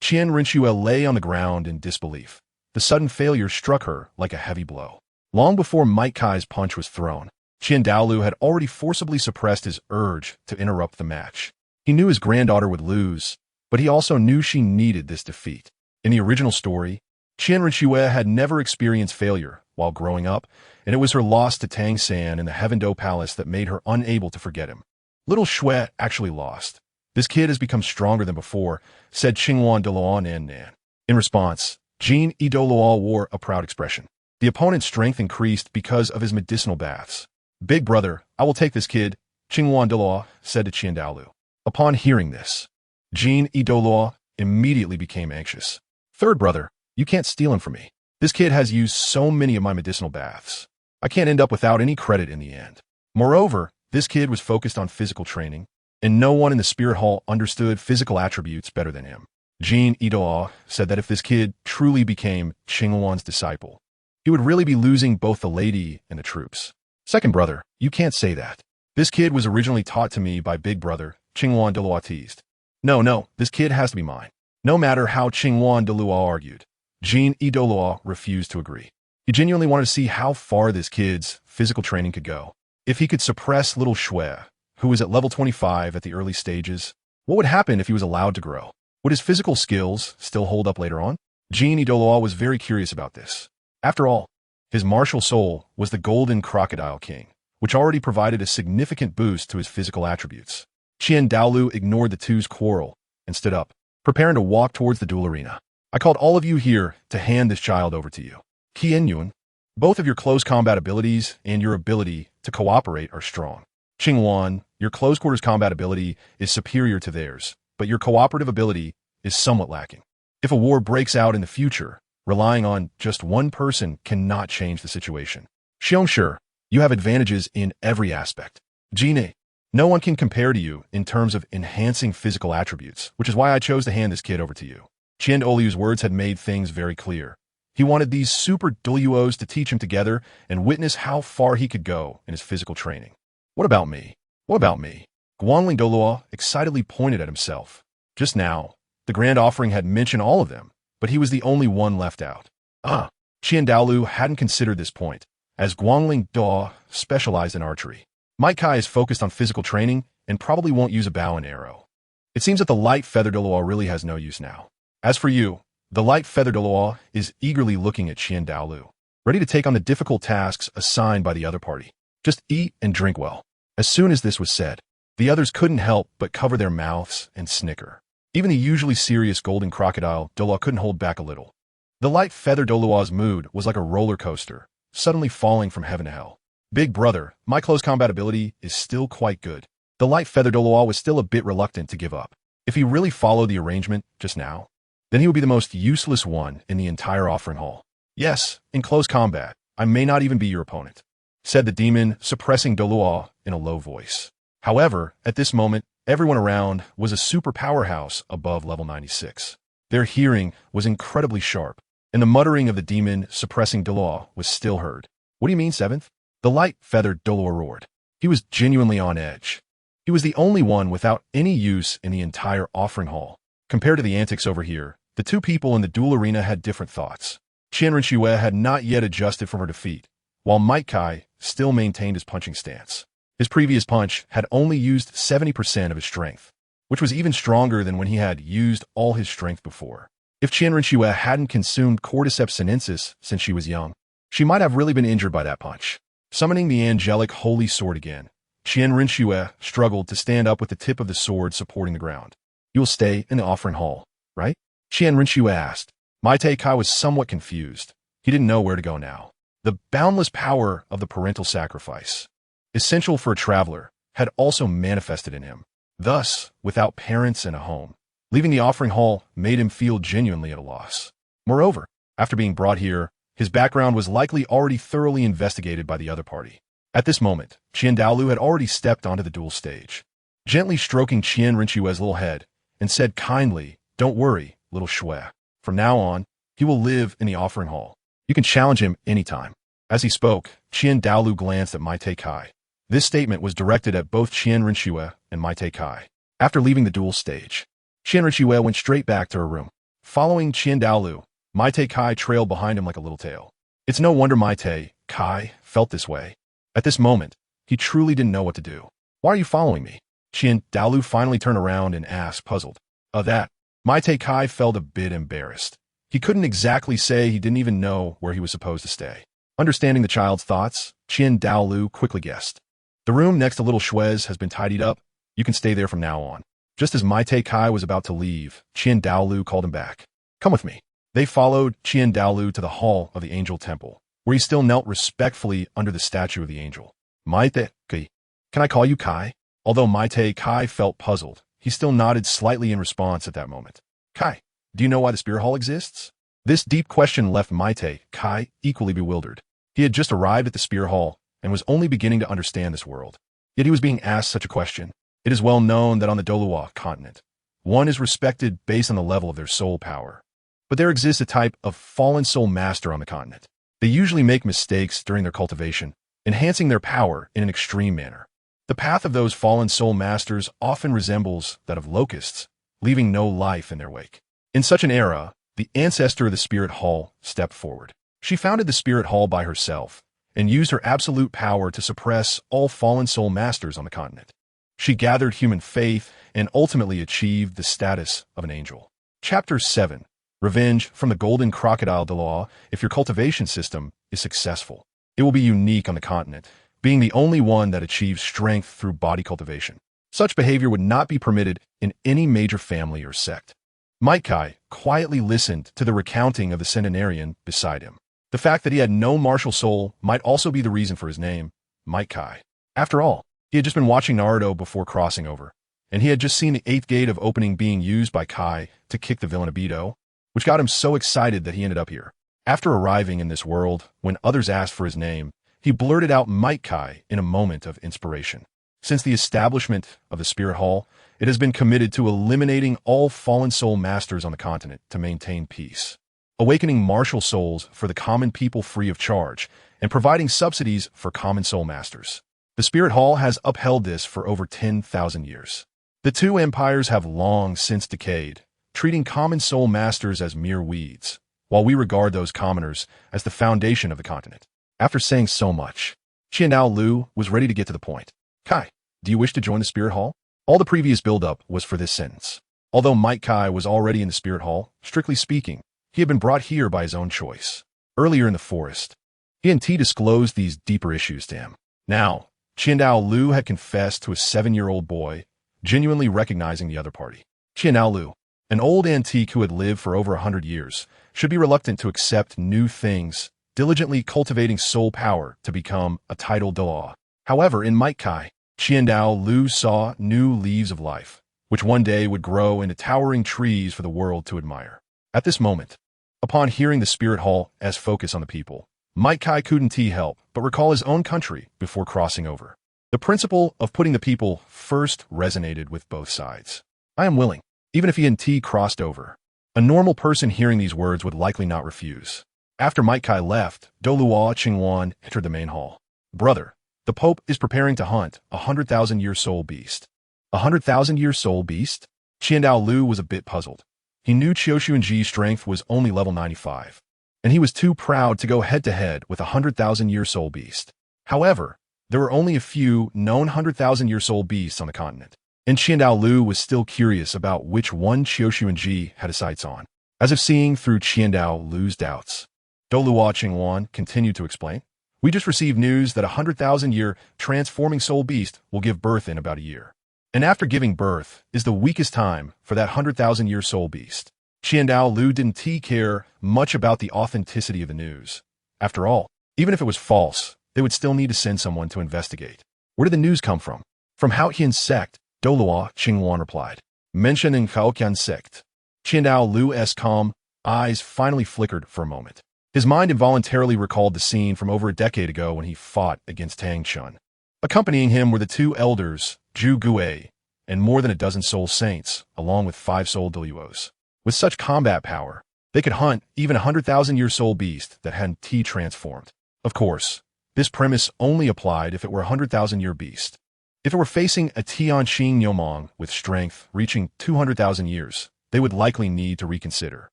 Qian Renxue lay on the ground in disbelief. the sudden failure struck her like a heavy blow. Long before Might Kai's punch was thrown, Qian Douluo had already forcibly suppressed his urge to interrupt the match. He knew his granddaughter would lose, but he also knew she needed this defeat. In the original story, Qian Renxue had never experienced failure while growing up, and it was her loss to Tang San in the Heaven Do Palace that made her unable to forget him. Little Shui actually lost. This kid has become stronger than before, said Qingwan Douluo Nan. In response, Jin E Douluo wore a proud expression. The opponent's strength increased because of his medicinal baths. Big brother, I will take this kid, Qingwan Douluo said to Qian Douluo. Upon hearing this, Jin E Douluo immediately became anxious. Third brother, you can't steal him from me. This kid has used so many of my medicinal baths. I can't end up without any credit in the end. Moreover, this kid was focused on physical training, and no one in the spirit hall understood physical attributes better than him. Jin E Douluo said that if this kid truly became Qingwan's disciple, he would really be losing both the lady and the troops. Second brother, you can't say that. This kid was originally taught to me by big brother, Qingwan Douluo teased. No, this kid has to be mine. No matter how Qingwan Douluo argued, Jin E Douluo refused to agree. He genuinely wanted to see how far this kid's physical training could go. If he could suppress little Shui, who was at level 25 at the early stages, what would happen if he was allowed to grow? Would his physical skills still hold up later on? Jin E Douluo was very curious about this. After all, his martial soul was the Golden Crocodile King, which already provided a significant boost to his physical attributes. Qian Douluo ignored the two's quarrel and stood up, preparing to walk towards the duel arena. I called all of you here to hand this child over to you. Qian Yun, both of your close combat abilities and your ability to cooperate are strong. Qingwan, your close quarters combat ability is superior to theirs, but your cooperative ability is somewhat lacking. If a war breaks out in the future, relying on just one person cannot change the situation. Xiongshi, you have advantages in every aspect. Jine, no one can compare to you in terms of enhancing physical attributes, which is why I chose to hand this kid over to you. Qian Douluo's words had made things very clear. He wanted these super Douluos to teach him together and witness how far he could go in his physical training. What about me? What about me? Guangling Douluo excitedly pointed at himself. Just now, the Grand Offering had mentioned all of them, but he was the only one left out. Qian Douluo hadn't considered this point, as Guangling Douluo specialized in archery. Might Kai is focused on physical training and probably won't use a bow and arrow. It seems that the light feather Douluo really has no use now. As for you, the light feather Douluo is eagerly looking at Qian Douluo, ready to take on the difficult tasks assigned by the other party. Just eat and drink well. As soon as this was said, the others couldn't help but cover their mouths and snicker. Even the usually serious Golden Crocodile Douluo couldn't hold back a little. The light feather Douluo's mood was like a roller coaster, suddenly falling from heaven to hell. Big brother, my close combat ability is still quite good. The light feather Douluo was still a bit reluctant to give up. If he really followed the arrangement just now, then he would be the most useless one in the entire offering hall. Yes, in close combat, I may not even be your opponent, said the demon, suppressing Douluo in a low voice. However, at this moment, everyone around was a super powerhouse above level 96. Their hearing was incredibly sharp, and the muttering of the demon suppressing Douluo was still heard. What do you mean, 7th? The light feathered Douluo roared. He was genuinely on edge. He was the only one without any use in the entire offering hall. Compared to the antics over here, the two people in the duel arena had different thoughts. Qian Renxue had not yet adjusted from her defeat, while Might Kai still maintained his punching stance. His previous punch had only used 70% of his strength, which was even stronger than when he had used all his strength before. If Qian Renxue hadn't consumed cordyceps sinensis since she was young, she might have really been injured by that punch. Summoning the angelic holy sword again, Qian Renxue struggled to stand up with the tip of the sword supporting the ground. You will stay in the offering hall, right? Qian Renxue asked. Might Kai was somewhat confused. He didn't know where to go now. The boundless power of the parental sacrifice, essential for a traveler, had also manifested in him. Thus, without parents and a home, leaving the offering hall made him feel genuinely at a loss. Moreover, after being brought here, his background was likely already thoroughly investigated by the other party. At this moment, Qian Douluo had already stepped onto the duel stage, gently stroking Qian Renxue's little head, and said kindly, "Don't worry, little Shui. From now on, he will live in the offering hall. You can challenge him anytime." As he spoke, Qian Douluo glanced at Might Kai. This statement was directed at both Qian Renxue and Might Kai. After leaving the duel stage, Qian Renxue went straight back to her room. Following Qian Douluo, Maite Kai trailed behind him like a little tail. It's no wonder Maite Kai felt this way. At this moment, he truly didn't know what to do. Why are you following me? Qian Daolu finally turned around and asked, puzzled. That. Maite Kai felt a bit embarrassed. He couldn't exactly say he didn't even know where he was supposed to stay. Understanding the child's thoughts, Qian Daolu quickly guessed. The room next to little Shue's has been tidied up. You can stay there from now on. Just as Maite Kai was about to leave, Qian Daolu called him back. Come with me. They followed Qian Daolu to the hall of the angel temple, where he still knelt respectfully under the statue of the angel. Maite Kai. Can I call you Kai? Although Maite Kai felt puzzled, he still nodded slightly in response at that moment. Kai, do you know why the spirit hall exists? This deep question left Maite Kai equally bewildered. He had just arrived at the spirit hall and was only beginning to understand this world. Yet he was being asked such a question. It is well known that on the Douluo Continent, one is respected based on the level of their soul power. But there exists a type of fallen soul master on the continent. They usually make mistakes during their cultivation, enhancing their power in an extreme manner. The path of those fallen soul masters often resembles that of locusts, leaving no life in their wake. In such an era, the ancestor of the spirit hall stepped forward. She founded the spirit hall by herself and used her absolute power to suppress all fallen soul masters on the continent. She gathered human faith and ultimately achieved the status of an angel. Chapter 7. Revenge from the Golden Crocodile Douluo. If your cultivation system is successful, it will be unique on the continent, being the only one that achieves strength through body cultivation. Such behavior would not be permitted in any major family or sect. Maite Kai quietly listened to the recounting of the centenarian beside him. The fact that he had no martial soul might also be the reason for his name, Maite Kai. After all, he had just been watching Naruto before crossing over, and he had just seen the 8th gate of opening being used by Kai to kick the villain Obito, which got him so excited that he ended up here. After arriving in this world, when others asked for his name, he blurted out Maite Kai in a moment of inspiration. Since the establishment of the Spirit Hall, it has been committed to eliminating all fallen soul masters on the continent to maintain peace, awakening martial souls for the common people free of charge, and providing subsidies for common soul masters. The Spirit Hall has upheld this for over 10,000 years. The two empires have long since decayed, treating common soul masters as mere weeds, while we regard those commoners as the foundation of the continent. After saying so much, Qian Daolu was ready to get to the point. Kai, do you wish to join the Spirit Hall? All the previous build-up was for this sentence. Although Maite Kai was already in the Spirit Hall, strictly speaking, he had been brought here by his own choice. Earlier in the forest, he and T disclosed these deeper issues to him. Now, Qian Daolu had confessed to a 7-year-old boy, genuinely recognizing the other party. Qian Daolu, an old antique who had lived for over 100 years, should be reluctant to accept new things, diligently cultivating soul power to become a titled Douluo. However, in Maite Kai, Qian Daolu saw new leaves of life, which one day would grow into towering trees for the world to admire. At this moment, upon hearing the Spirit Hall as focus on the people, Maite Kai couldn't help but recall his own country before crossing over. The principle of putting the people first resonated with both sides. I am willing, even if he and crossed over. A normal person hearing these words would likely not refuse. After Maite Kai left, Douluo Continent entered the main hall. Brother, the Pope is preparing to hunt a 100,000-year soul beast. A 100,000-year soul beast? Qian Daolu was a bit puzzled. He knew Qian strength was only level 95, and he was too proud to go head-to-head with a 100,000-year soul beast. However, there were only a few known 100,000-year soul beasts on the continent, and Qian Daolu was still curious about which one Qian had his sights on. As if seeing through Qian Daolu's doubts, Douluo Continent continued to explain, "We just received news that a 100,000-year transforming soul beast will give birth in about a year. And after giving birth is the weakest time for that 100,000-year soul beast." Qian Daolu didn't care much about the authenticity of the news. After all, even if it was false, they would still need to send someone to investigate. Where did the news come from? From Huang's sect, Douluo Continent replied. Mentioning Huang's sect. Qian Daolu's calm eyes finally flickered for a moment. His mind involuntarily recalled the scene from over a decade ago when he fought against Tang Chun. Accompanying him were the 2 elders, Zhu Gui, and more than a dozen soul saints, along with 5 soul Douluos. With such combat power, they could hunt even a 100,000-year soul beast that hadn't transformed. Of course, this premise only applied if it were a 100,000-year beast. If it were facing a Tianqing Yomong with strength reaching 200,000 years, they would likely need to reconsider.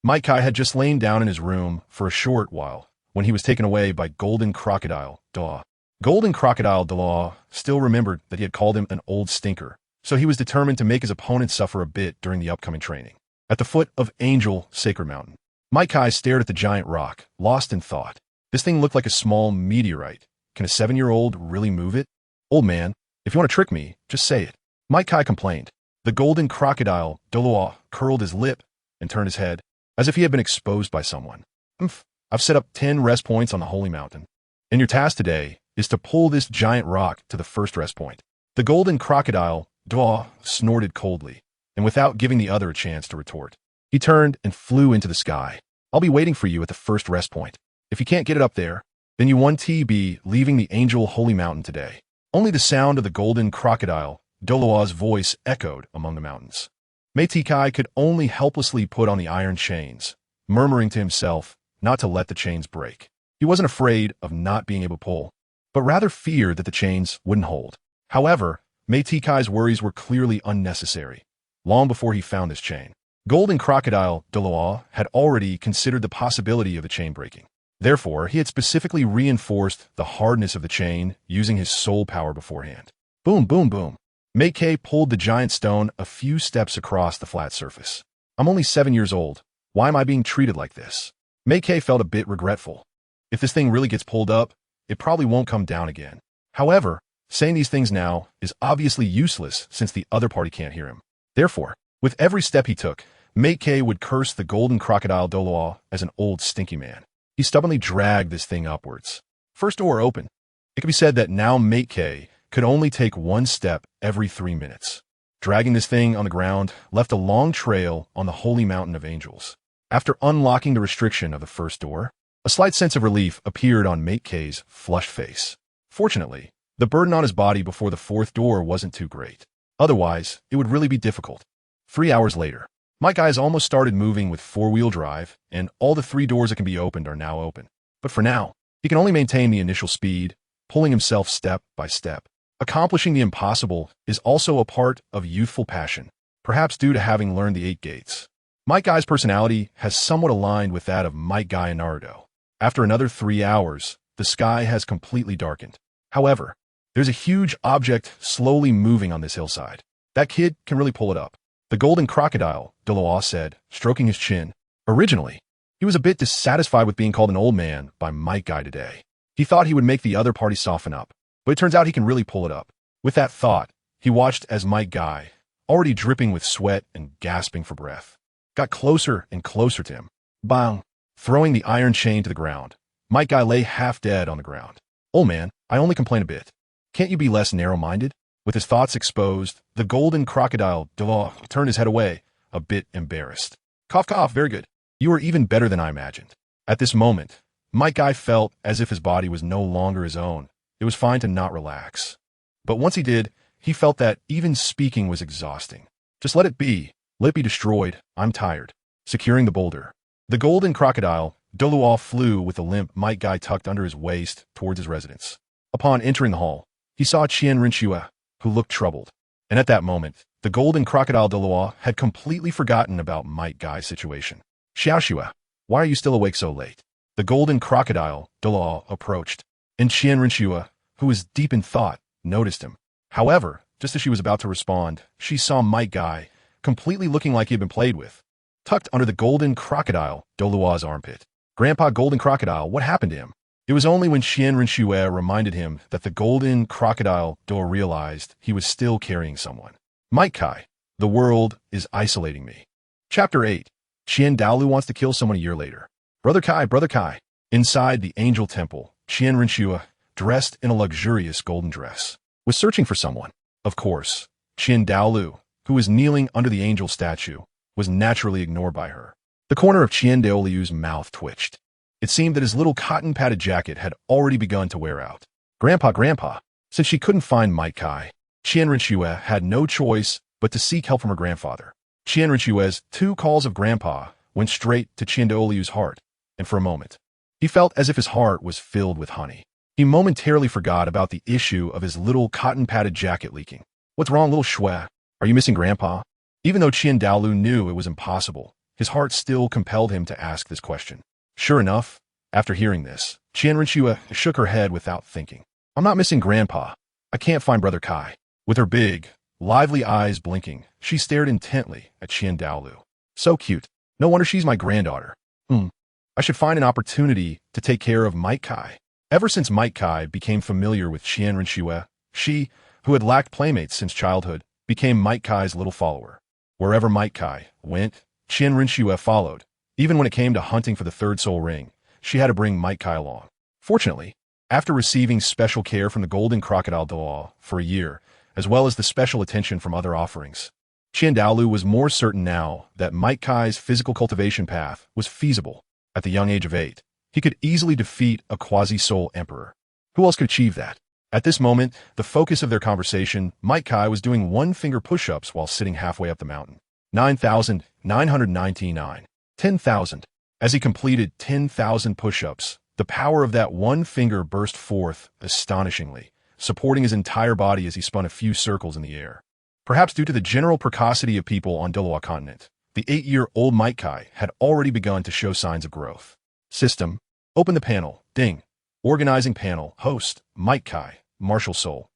Mai Kai had just lain down in his room for a short while when he was taken away by Golden Crocodile Douluo. Golden Crocodile Douluo still remembered that he had called him an old stinker, so he was determined to make his opponent suffer a bit during the upcoming training. At the foot of Angel Sacred Mountain, Mai Kai stared at the giant rock, lost in thought. This thing looked like a small meteorite. Can a 7-year-old really move it? Old man, if you want to trick me, just say it. Mai Kai complained. The Golden Crocodile Douluo curled his lip and turned his head, as if he had been exposed by someone. I've set up 10 rest points on the Holy Mountain, and your task today is to pull this giant rock to the first rest point. The Golden Crocodile Douluo snorted coldly, and without giving the other a chance to retort, he turned and flew into the sky. I'll be waiting for you at the first rest point. If you can't get it up there, then you won't be leaving the Angel Holy Mountain today. Only the sound of the Golden Crocodile Douluo's voice echoed among the mountains. Mythical could only helplessly put on the iron chains, murmuring to himself not to let the chains break. He wasn't afraid of not being able to pull, but rather feared that the chains wouldn't hold. However, Mythical's worries were clearly unnecessary. Long before he found this chain, Golden Crocodile Douluo had already considered the possibility of the chain breaking. Therefore, he had specifically reinforced the hardness of the chain using his soul power beforehand. Boom, boom, boom. Meikei pulled the giant stone a few steps across the flat surface. I'm only 7 years old. Why am I being treated like this? Meikei felt a bit regretful. If this thing really gets pulled up, it probably won't come down again. However, saying these things now is obviously useless since the other party can't hear him. Therefore, with every step he took, Meikei would curse the Golden Crocodile Douluo as an old stinky man. He stubbornly dragged this thing upwards. First door open. It could be said that now Meikei could only take one step every 3 minutes. Dragging this thing on the ground left a long trail on the Holy Mountain of Angels. After unlocking the restriction of the first door, a slight sense of relief appeared on Meikei's flushed face. Fortunately, the burden on his body before the fourth door wasn't too great. Otherwise, it would really be difficult. 3 hours later, Mai Kai has almost started moving with 4-wheel drive, and all the 3 doors that can be opened are now open. But for now, he can only maintain the initial speed, pulling himself step by step. Accomplishing the impossible is also a part of youthful passion, perhaps due to having learned the 8 gates. Might Guy's personality has somewhat aligned with that of Might Guy and Naruto. After another 3 hours, the sky has completely darkened. However, there's a huge object slowly moving on this hillside. That kid can really pull it up. The Golden Crocodile, Douluo said, stroking his chin. Originally, he was a bit dissatisfied with being called an old man by Might Guy today. He thought he would make the other party soften up, but it turns out he can really pull it up. With that thought, he watched as Might Guy, already dripping with sweat and gasping for breath, got closer and closer to him. Bang! Throwing the iron chain to the ground, Might Guy lay half dead on the ground. Old man, I only complain a bit. Can't you be less narrow-minded? With his thoughts exposed, the Golden Crocodile Douluo turned his head away, a bit embarrassed. Cough, cough, very good. You are even better than I imagined. At this moment, Might Guy felt as if his body was no longer his own. It was fine to not relax. But once he did, he felt that even speaking was exhausting. Just let it be. Let it be destroyed. I'm tired. Securing the boulder, the Golden Crocodile Douluo flew with the limp Might Guy tucked under his waist towards his residence. Upon entering the hall, he saw Qian Renxue, who looked troubled. And at that moment, the Golden Crocodile Douluo had completely forgotten about Might Guy's situation. Xiaoxue, why are you still awake so late? The Golden Crocodile Douluo approached, and Qian Renxue, who was deep in thought, noticed him. However, just as she was about to respond, she saw Might Guy, completely looking like he had been played with, tucked under the Golden Crocodile Douluo's armpit. Grandpa Golden Crocodile, what happened to him? It was only when Qian Renxue reminded him that the Golden Crocodile Douluo realized he was still carrying someone. Might Kai, the world is isolating me. Chapter 8. Qian Douluo wants to kill someone a year later. Brother Kai. Inside the Angel Temple, Qian Renxue, dressed in a luxurious golden dress, was searching for someone. Of course, Qian Douluo, who was kneeling under the angel statue, was naturally ignored by her. The corner of Qian Douluo's mouth twitched. It seemed that his little cotton-padded jacket had already begun to wear out. Grandpa. Since she couldn't find Might Kai, Qian Renxue had no choice but to seek help from her grandfather. Qian Renxue's 2 calls of Grandpa went straight to Qian Douluo's heart, and for a moment, he felt as if his heart was filled with honey. He momentarily forgot about the issue of his little cotton-padded jacket leaking. What's wrong, little Shue? Are you missing Grandpa? Even though Qian Douluo knew it was impossible, his heart still compelled him to ask this question. Sure enough, after hearing this, Qian Renxue shook her head without thinking. I'm not missing Grandpa. I can't find Brother Kai. With her big, lively eyes blinking, she stared intently at Qian Douluo. So cute. No wonder she's my granddaughter. I should find an opportunity to take care of Mike Kai. Ever since Mike Kai became familiar with Qian Renxue, she, who had lacked playmates since childhood, became Mike Kai's little follower. Wherever Mike Kai went, Qian Renxue followed. Even when it came to hunting for the third soul ring, she had to bring Mike Kai along. Fortunately, after receiving special care from the golden crocodile Douluo for a year, as well as the special attention from other offerings, Qian Douluo was more certain now that Mike Kai's physical cultivation path was feasible. At the young age of 8, he could easily defeat a quasi-soul emperor. Who else could achieve that? At this moment, the focus of their conversation, Mike Kai was doing one-finger push-ups while sitting halfway up the mountain. 9,999. 10,000. As he completed 10,000 push-ups, the power of that one finger burst forth astonishingly, supporting his entire body as he spun a few circles in the air. Perhaps due to the general precocity of people on Douluo Continent, the 8-year-old Mike Kai had already begun to show signs of growth. System. Open the panel. Ding. Organizing panel. Host. Mike Kai. Martial soul.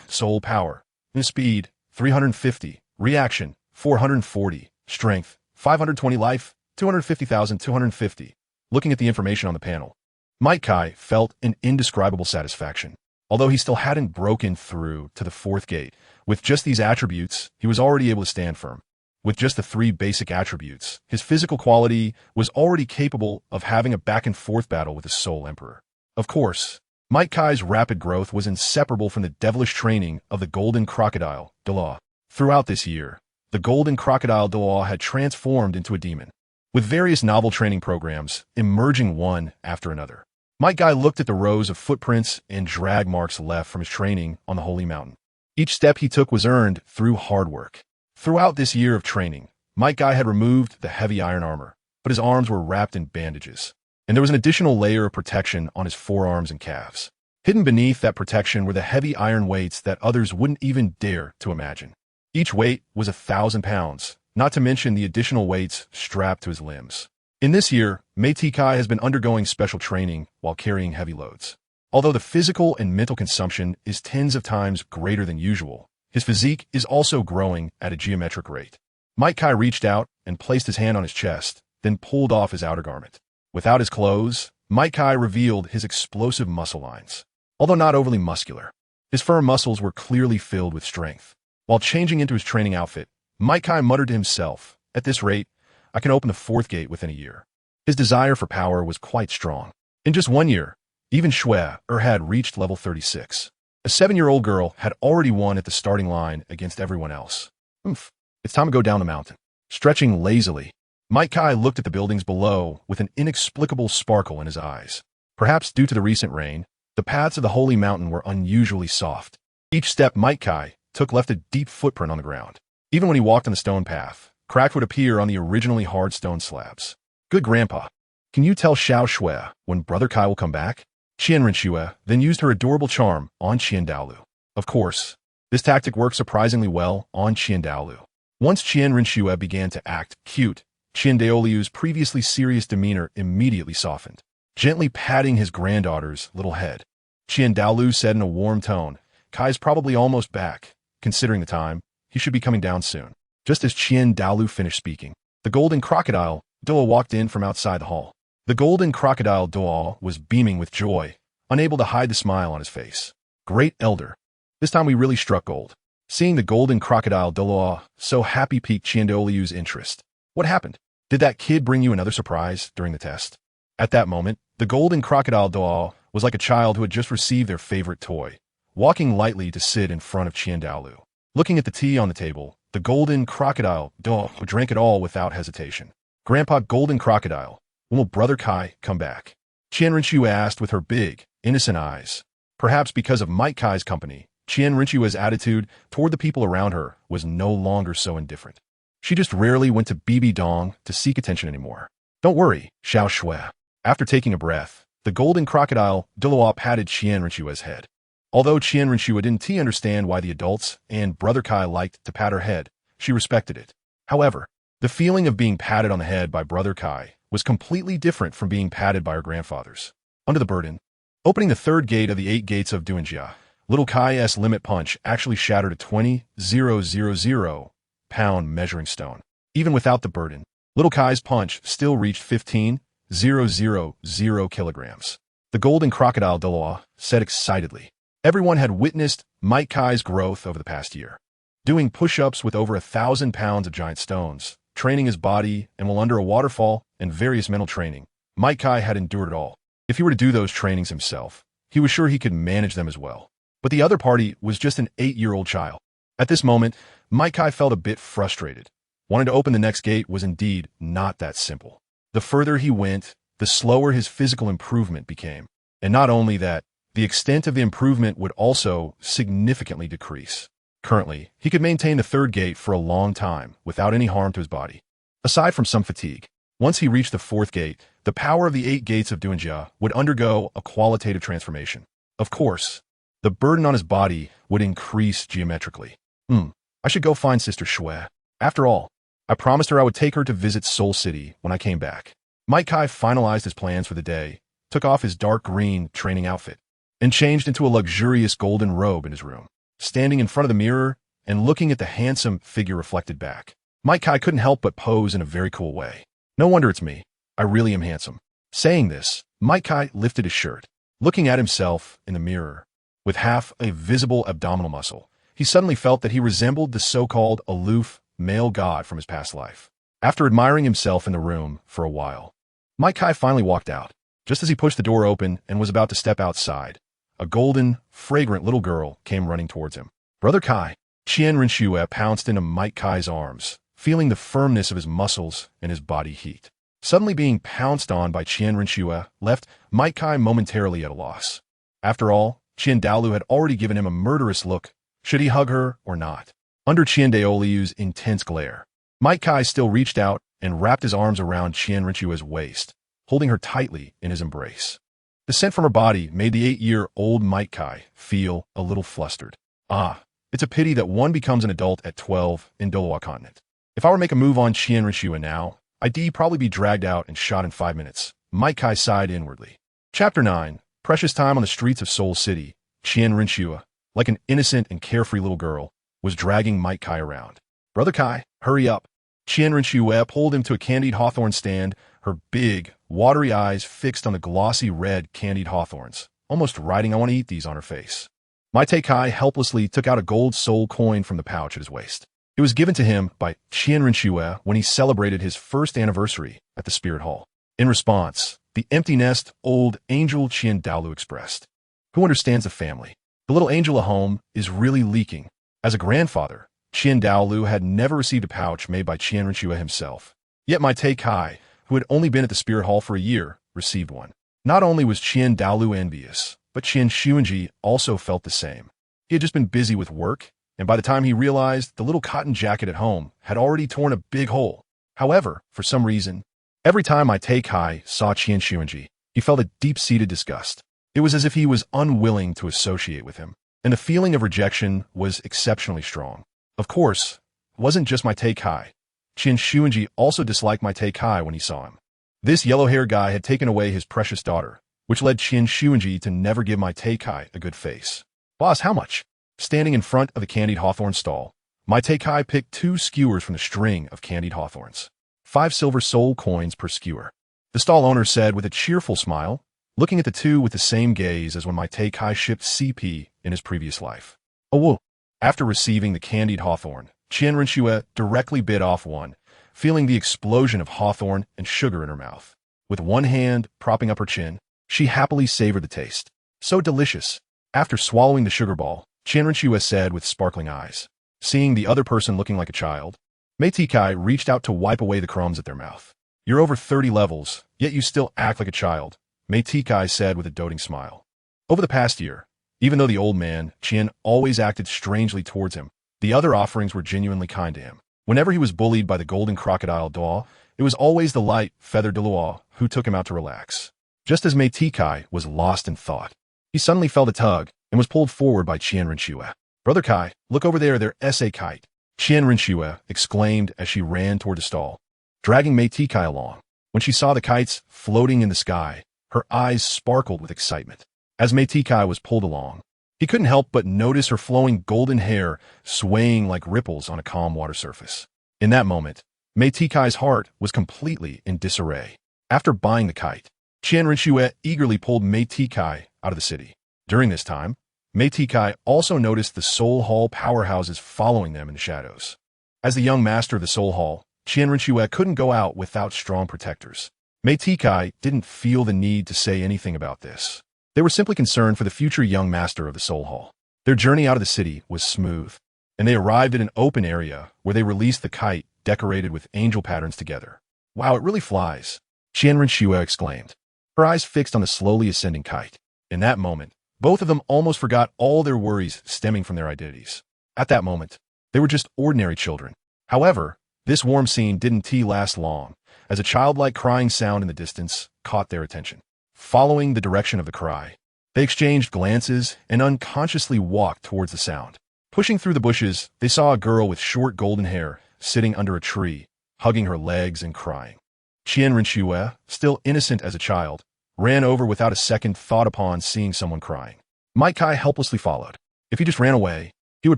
Soul power. Speed. 350. Reaction. 440. Strength. 520 life. 250,250. Looking at the information on the panel, Mike Kai felt an indescribable satisfaction. Although he still hadn't broken through to the 4th gate, with just these attributes, he was already able to stand firm. With just the 3 basic attributes, his physical quality was already capable of having a back-and-forth battle with the Soul Emperor. Of course, Mike Kai's rapid growth was inseparable from the devilish training of the golden crocodile, Douluo. Throughout this year, the golden crocodile Douluo had transformed into a demon, with various novel training programs emerging one after another. Mike Kai looked at the rows of footprints and drag marks left from his training on the Holy Mountain. Each step he took was earned through hard work. Throughout this year of training, Mike Kai had removed the heavy iron armor, but his arms were wrapped in bandages, and there was an additional layer of protection on his forearms and calves. Hidden beneath that protection were the heavy iron weights that others wouldn't even dare to imagine. Each weight was 1,000 pounds, not to mention the additional weights strapped to his limbs. In this year, Mei Kai has been undergoing special training while carrying heavy loads. Although the physical and mental consumption is tens of times greater than usual, his physique is also growing at a geometric rate. Mike Kai reached out and placed his hand on his chest, then pulled off his outer garment. Without his clothes, Mike Kai revealed his explosive muscle lines. Although not overly muscular, his firm muscles were clearly filled with strength. While changing into his training outfit, Mike Kai muttered to himself, "At this rate, I can open the 4th gate within a year." His desire for power was quite strong. In just 1 year, even Shui had reached level 36. A 7-year-old girl had already won at the starting line against everyone else. It's time to go down the mountain. Stretching lazily, Mike Kai looked at the buildings below with an inexplicable sparkle in his eyes. Perhaps due to the recent rain, the paths of the Holy Mountain were unusually soft. Each step Mike Kai took left a deep footprint on the ground. Even when he walked on the stone path, cracks would appear on the originally hard stone slabs. Good Grandpa, can you tell Xiao Shui when Brother Kai will come back? Qian Renxue then used her adorable charm on Qian Douluo. Of course, this tactic worked surprisingly well on Qian Douluo. Once Qian Renxue began to act cute, Qian Douluo's previously serious demeanor immediately softened, gently patting his granddaughter's little head. Qian Douluo said in a warm tone, "Kai's probably almost back. Considering the time, he should be coming down soon." Just as Qian Douluo finished speaking, the golden crocodile Douluo walked in from outside the hall. The golden crocodile Douluo was beaming with joy, unable to hide the smile on his face. "Great Elder, this time we really struck gold." Seeing the golden crocodile Douluo so happy piqued Qian Douluo's interest. "What happened? Did that kid bring you another surprise during the test?" At that moment, the golden crocodile Douluo was like a child who had just received their favorite toy, walking lightly to sit in front of Qian Douluo. Looking at the tea on the table, the golden crocodile Douluo drank it all without hesitation. "Grandpa Golden Crocodile, when will Brother Kai come back?" Qian Renxue asked with her big, innocent eyes. Perhaps because of Mike Kai's company, Qian Renxue's attitude toward the people around her was no longer so indifferent. She just rarely went to Bibi Dong to seek attention anymore. "Don't worry, Xiao Shui." After taking a breath, the golden crocodile Douluo patted Qian Renxue's head. Although Qian Renxue didn't understand why the adults and Brother Kai liked to pat her head, she respected it. However, The feeling of being patted on the head by Brother Kai was completely different from being patted by her grandfathers. Under the burden, opening the third gate of the 8 gates of Duanjia, little Kai's limit punch actually shattered a 20,000-pound measuring stone. Even without the burden, little Kai's punch still reached 15,000 kilograms. The golden crocodile Douluo said excitedly. Everyone had witnessed Mike Kai's growth over the past year. Doing push-ups with over 1,000 pounds of giant stones, training his body, and while under a waterfall, and various mental training, Mike Kai had endured it all. If he were to do those trainings himself, he was sure he could manage them as well. But the other party was just an 8-year-old child. At this moment, Mike Kai felt a bit frustrated. Wanting to open the next gate was indeed not that simple. The further he went, the slower his physical improvement became. And not only that, the extent of the improvement would also significantly decrease. Currently, he could maintain the third gate for a long time without any harm to his body. Aside from some fatigue, once he reached the fourth gate, the power of the 8 gates of Duanjia would undergo a qualitative transformation. Of course, the burden on his body would increase geometrically. I should go find Sister Shui. After all, I promised her I would take her to visit Seoul City when I came back. Mike Kai finalized his plans for the day, took off his dark green training outfit, and changed into a luxurious golden robe in his room. Standing in front of the mirror and looking at the handsome figure reflected back, Mike Kai couldn't help but pose in a very cool way. No wonder it's me. I really am handsome. Saying this, Mike Kai lifted his shirt. Looking at himself in the mirror, with half a visible abdominal muscle, he suddenly felt that he resembled the so-called aloof male god from his past life. After admiring himself in the room for a while, Mike Kai finally walked out. Just as he pushed the door open and was about to step outside, a golden, fragrant little girl came running towards him. Brother Kai, Qian Renxue pounced into Mike Kai's arms, feeling the firmness of his muscles and his body heat. Suddenly being pounced on by Qian Renxue left Mike Kai momentarily at a loss. After all, Qian Douluo had already given him a murderous look. Should he hug her or not? Under Qian Douluo's intense glare, Mike Kai still reached out and wrapped his arms around Qian Renxue's waist, holding her tightly in his embrace. The scent from her body made the 8-year-old Mike Kai feel a little flustered. It's a pity that one becomes an adult at 12 in Douluo Continent. If I were to make a move on Qian Renxue now, I'd probably be dragged out and shot in 5 minutes. Mike Kai sighed inwardly. Chapter 9. Precious time on the streets of Seoul City. Qian Renxue, like an innocent and carefree little girl, was dragging Mike Kai around. Brother Kai, hurry up. Qian Renxue pulled him to a candied hawthorn stand, her big, watery eyes fixed on the glossy red candied hawthorns, almost writing "I want to eat these" on her face. Mite Kai helplessly took out a gold soul coin from the pouch at his waist. It was given to him by Qian Renxue when he celebrated his first anniversary at the Spirit Hall. In response, the empty nest old angel Qian Douluo expressed, "Who understands the family? The little angel at home is really leaking." As a grandfather, Qian Douluo had never received a pouch made by Qian Renxue himself. Yet Mite Kai, who had only been at the Spirit Hall for a year, received one. Not only was Qian Douluo envious, but Qian Xuanji also felt the same. He had just been busy with work, and by the time he realized, the little cotton jacket at home had already torn a big hole. However, for some reason, every time Mite Kai saw Qian Xuanji, he felt a deep-seated disgust. It was as if he was unwilling to associate with him, and the feeling of rejection was exceptionally strong. Of course, it wasn't just Mite Kai. Qian Xuanji also disliked Mite Kai when he saw him. This yellow-haired guy had taken away his precious daughter, which led Qian Xuanji to never give Mite Kai a good face. "Boss, how much?" Standing in front of the candied hawthorn stall, Mite Kai picked 2 skewers from the string of candied hawthorns. 5 silver soul coins per skewer. The stall owner said with a cheerful smile, looking at the 2 with the same gaze as when Mite Kai shipped CP in his previous life. "Oh, whoa." After receiving the candied hawthorn, Qian Renxue directly bit off one, feeling the explosion of hawthorn and sugar in her mouth. With one hand propping up her chin, she happily savored the taste. So delicious. After swallowing the sugar ball, Qian Renxue said with sparkling eyes. Seeing the other person looking like a child, Mite Kai reached out to wipe away the crumbs at their mouth. "You're over 30 levels, yet you still act like a child," Mite Kai said with a doting smile. Over the past year, even though the old man, Qian, always acted strangely towards him, the other offerings were genuinely kind to him. Whenever he was bullied by the golden crocodile Douluo, it was always the light, feathered Douluo who took him out to relax. Just as Mite Kai was lost in thought, he suddenly felt a tug and was pulled forward by Qian Renxue. "Brother Kai, look over there, their SA kite." Qian Renxue exclaimed as she ran toward the stall, dragging Mei Tikai along. When she saw the kites floating in the sky, her eyes sparkled with excitement. As Mei Tikai was pulled along, he couldn't help but notice her flowing golden hair swaying like ripples on a calm water surface. In that moment, Mei Tikai's heart was completely in disarray. After buying the kite, Qian Renxue eagerly pulled Mei Tikai out of the city. During this time, Mei Tikai also noticed the Soul Hall powerhouses following them in the shadows. As the young master of the Soul Hall, Qian Renxue couldn't go out without strong protectors. Mei Tikai didn't feel the need to say anything about this. They were simply concerned for the future young master of the Soul Hall. Their journey out of the city was smooth, and they arrived at an open area where they released the kite decorated with angel patterns together. "Wow, it really flies," Qian Renxue exclaimed, her eyes fixed on the slowly ascending kite. In that moment, both of them almost forgot all their worries stemming from their identities. At that moment, they were just ordinary children. However, this warm scene didn't last long, as a childlike crying sound in the distance caught their attention. Following the direction of the cry, they exchanged glances and unconsciously walked towards the sound. Pushing through the bushes, they saw a girl with short golden hair sitting under a tree, hugging her legs and crying. Qian Renxue, still innocent as a child, ran over without a second thought upon seeing someone crying. Might Kai helplessly followed. If he just ran away, he would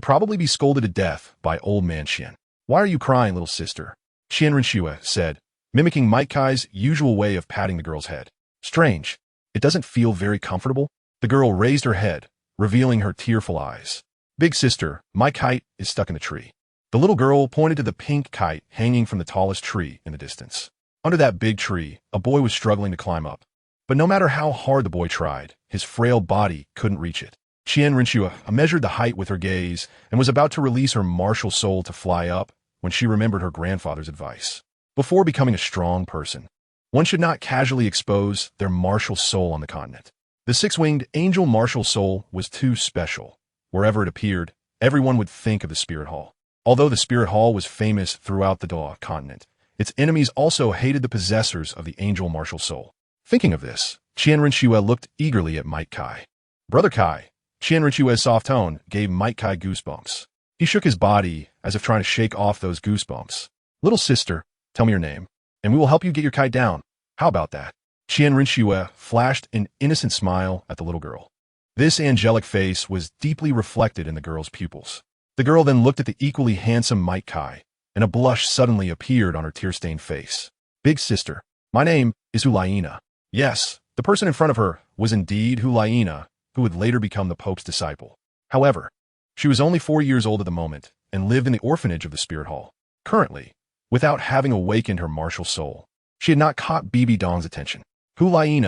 probably be scolded to death by old man Qian. "Why are you crying, little sister?" Qian Renxue said, mimicking Might Kai's usual way of patting the girl's head. "Strange. It doesn't feel very comfortable." The girl raised her head, revealing her tearful eyes. "Big sister, my kite is stuck in the tree." The little girl pointed to the pink kite hanging from the tallest tree in the distance. Under that big tree, a boy was struggling to climb up. But no matter how hard the boy tried, his frail body couldn't reach it. Qian Renxue measured the height with her gaze and was about to release her martial soul to fly up when she remembered her grandfather's advice. Before becoming a strong person, one should not casually expose their martial soul on the continent. The six-winged angel martial soul was too special. Wherever it appeared, everyone would think of the Spirit Hall. Although the Spirit Hall was famous throughout the Douluo Continent, its enemies also hated the possessors of the angel martial soul. Thinking of this, Qian Renxue looked eagerly at Might Kai. "Brother Kai," Qian Renshue's soft tone gave Might Kai goosebumps. He shook his body as if trying to shake off those goosebumps. "Little sister, tell me your name, and we will help you get your kite down. How about that?" Qian Renxue flashed an innocent smile at the little girl. This angelic face was deeply reflected in the girl's pupils. The girl then looked at the equally handsome Might Kai, and a blush suddenly appeared on her tear-stained face. "Big sister, my name is Huang." Yes, the person in front of her was indeed Huang, who would later become the Pope's disciple. However, she was only 4 years old at the moment and lived in the orphanage of the Spirit Hall. Currently, without having awakened her martial soul, she had not caught Bibi Dong's attention. "Huang,"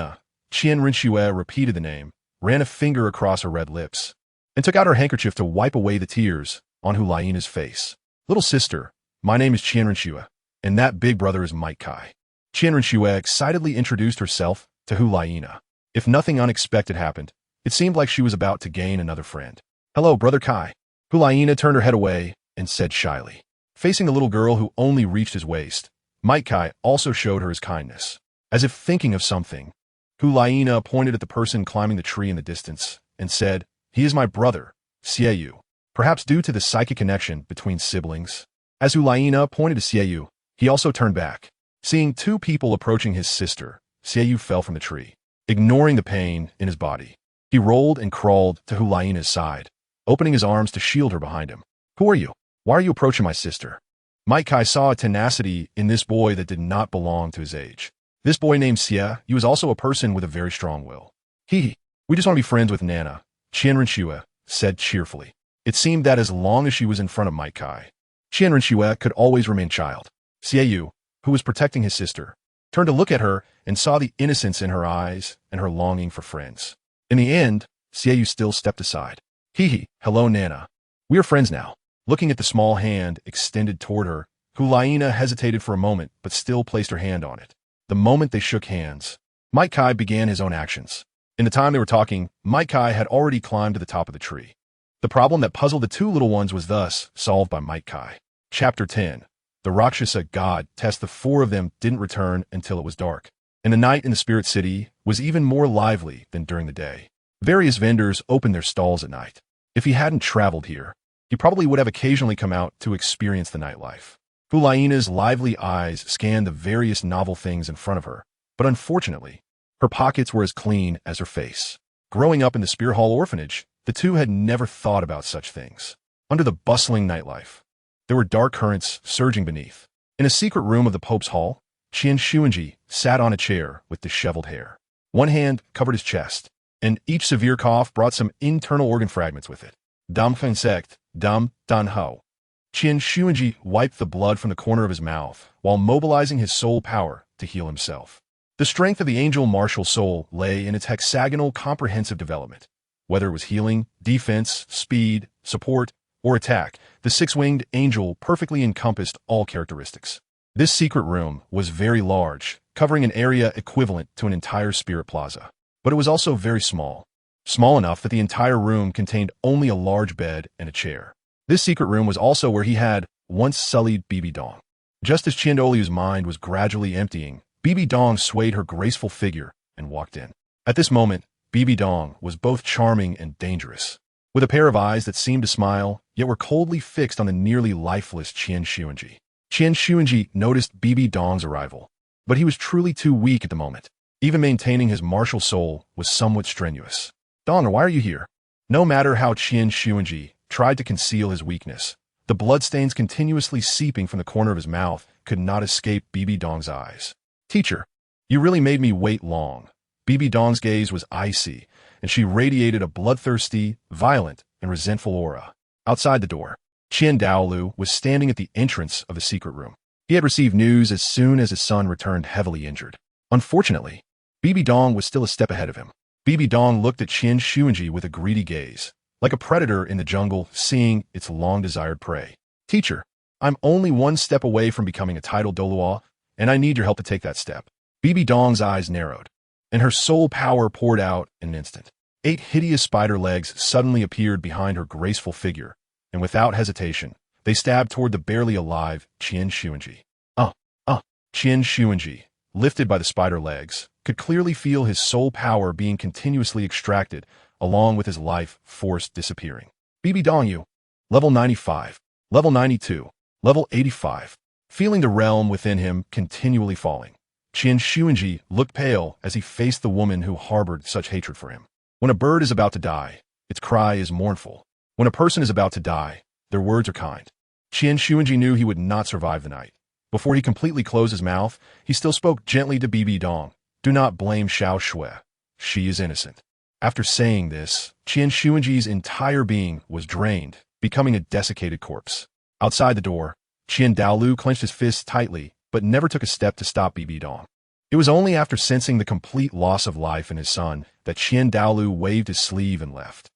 Qian Renxue repeated the name, ran a finger across her red lips, and took out her handkerchief to wipe away the tears on Huang's face. "Little sister, my name is Qian Renxue, and that big brother is Might Kai." Qian Renxue excitedly introduced herself to Huang. If nothing unexpected happened, it seemed like she was about to gain another friend. "Hello, Brother Kai." Huang turned her head away and said shyly. Facing the little girl who only reached his waist, Might Kai also showed her his kindness. As if thinking of something, Huang pointed at the person climbing the tree in the distance and said, "He is my brother, Xiaoyu." Perhaps due to the psychic connection between siblings. As Huang pointed to Xiaoyu, he also turned back. Seeing two people approaching his sister, Xiaoyu fell from the tree. Ignoring the pain in his body, he rolled and crawled to Huang's side, opening his arms to shield her behind him. "Who are you? Why are you approaching my sister?" Might Kai saw a tenacity in this boy that did not belong to his age. This boy named Xia, he was also a person with a very strong will. We just want to be friends with Nana," Qian Renxue said cheerfully. It seemed that as long as she was in front of Might Kai, Qian Renxue could always remain child. Xiaoyu, who was protecting his sister, turned to look at her and saw the innocence in her eyes and her longing for friends. In the end, Xiaoyu still stepped aside. Hello, Nana. We are friends now." Looking at the small hand extended toward her, Huang hesitated for a moment but still placed her hand on it. The moment they shook hands, Might Kai began his own actions. In the time they were talking, Might Kai had already climbed to the top of the tree. The problem that puzzled the two little ones was thus solved by Might Kai. Chapter 10. The Rakshasa god test. The four of them didn't return until it was dark, and the night in the Spirit City was even more lively than during the day. Various vendors opened their stalls at night. If he hadn't traveled here, he probably would have occasionally come out to experience the nightlife. Hulaina's lively eyes scanned the various novel things in front of her, but unfortunately, her pockets were as clean as her face. Growing up in the Spear Hall orphanage, the two had never thought about such things. Under the bustling nightlife, there were dark currents surging beneath. In a secret room of the Pope's Hall, Qian Renxue sat on a chair with disheveled hair. One hand covered his chest, and each severe cough brought some internal organ fragments with it. Dam insect, dam, dan ho. Qian Renxue wiped the blood from the corner of his mouth while mobilizing his soul power to heal himself. The strength of the angel martial soul lay in its hexagonal comprehensive development. Whether it was healing, defense, speed, support, or attack, the six-winged angel perfectly encompassed all characteristics. This secret room was very large, covering an area equivalent to an entire spirit plaza. But it was also very small. Small enough that the entire room contained only a large bed and a chair. This secret room was also where he had once sullied Bibi Dong. Just as Qian Dolu's mind was gradually emptying, Bibi Dong swayed her graceful figure and walked in. At this moment, Bibi Dong was both charming and dangerous. With a pair of eyes that seemed to smile, yet were coldly fixed on the nearly lifeless Qian Renxue. Qian Renxue noticed Bibi Dong's arrival, but he was truly too weak at the moment. Even maintaining his martial soul was somewhat strenuous. Dong, why are you here? No matter how Qian Renxue tried to conceal his weakness, the bloodstains continuously seeping from the corner of his mouth could not escape Bibi Dong's eyes. Teacher, you really made me wait long. Bibi Dong's gaze was icy, and she radiated a bloodthirsty, violent, and resentful aura. Outside the door, Qian Douluo was standing at the entrance of the secret room. He had received news as soon as his son returned heavily injured. Unfortunately, Bibi Dong was still a step ahead of him. Bibi Dong looked at Qian Renxue with a greedy gaze, like a predator in the jungle seeing its long-desired prey. Teacher, I'm only one step away from becoming a titled Douluo, and I need your help to take that step. Bibi Dong's eyes narrowed, and her soul power poured out in an instant. 8 hideous spider legs suddenly appeared behind her graceful figure, and without hesitation, they stabbed toward the barely alive Qian Renxue. Qian Renxue, lifted by the spider legs, could clearly feel his soul power being continuously extracted, along with his life force disappearing. Bibi Dong, you. Level 95. Level 92. Level 85. Feeling the realm within him continually falling, Qian Renxue looked pale as he faced the woman who harbored such hatred for him. When a bird is about to die, its cry is mournful. When a person is about to die, their words are kind. Qian Renxue knew he would not survive the night. Before he completely closed his mouth, he still spoke gently to Bibi Dong. Do not blame Xiao Shui. She is innocent. After saying this, Qian Renxue's entire being was drained, becoming a desiccated corpse. Outside the door, Qian Douluo clenched his fists tightly, but never took a step to stop Bibi Dong. It was only after sensing the complete loss of life in his son that Qian Douluo waved his sleeve and left.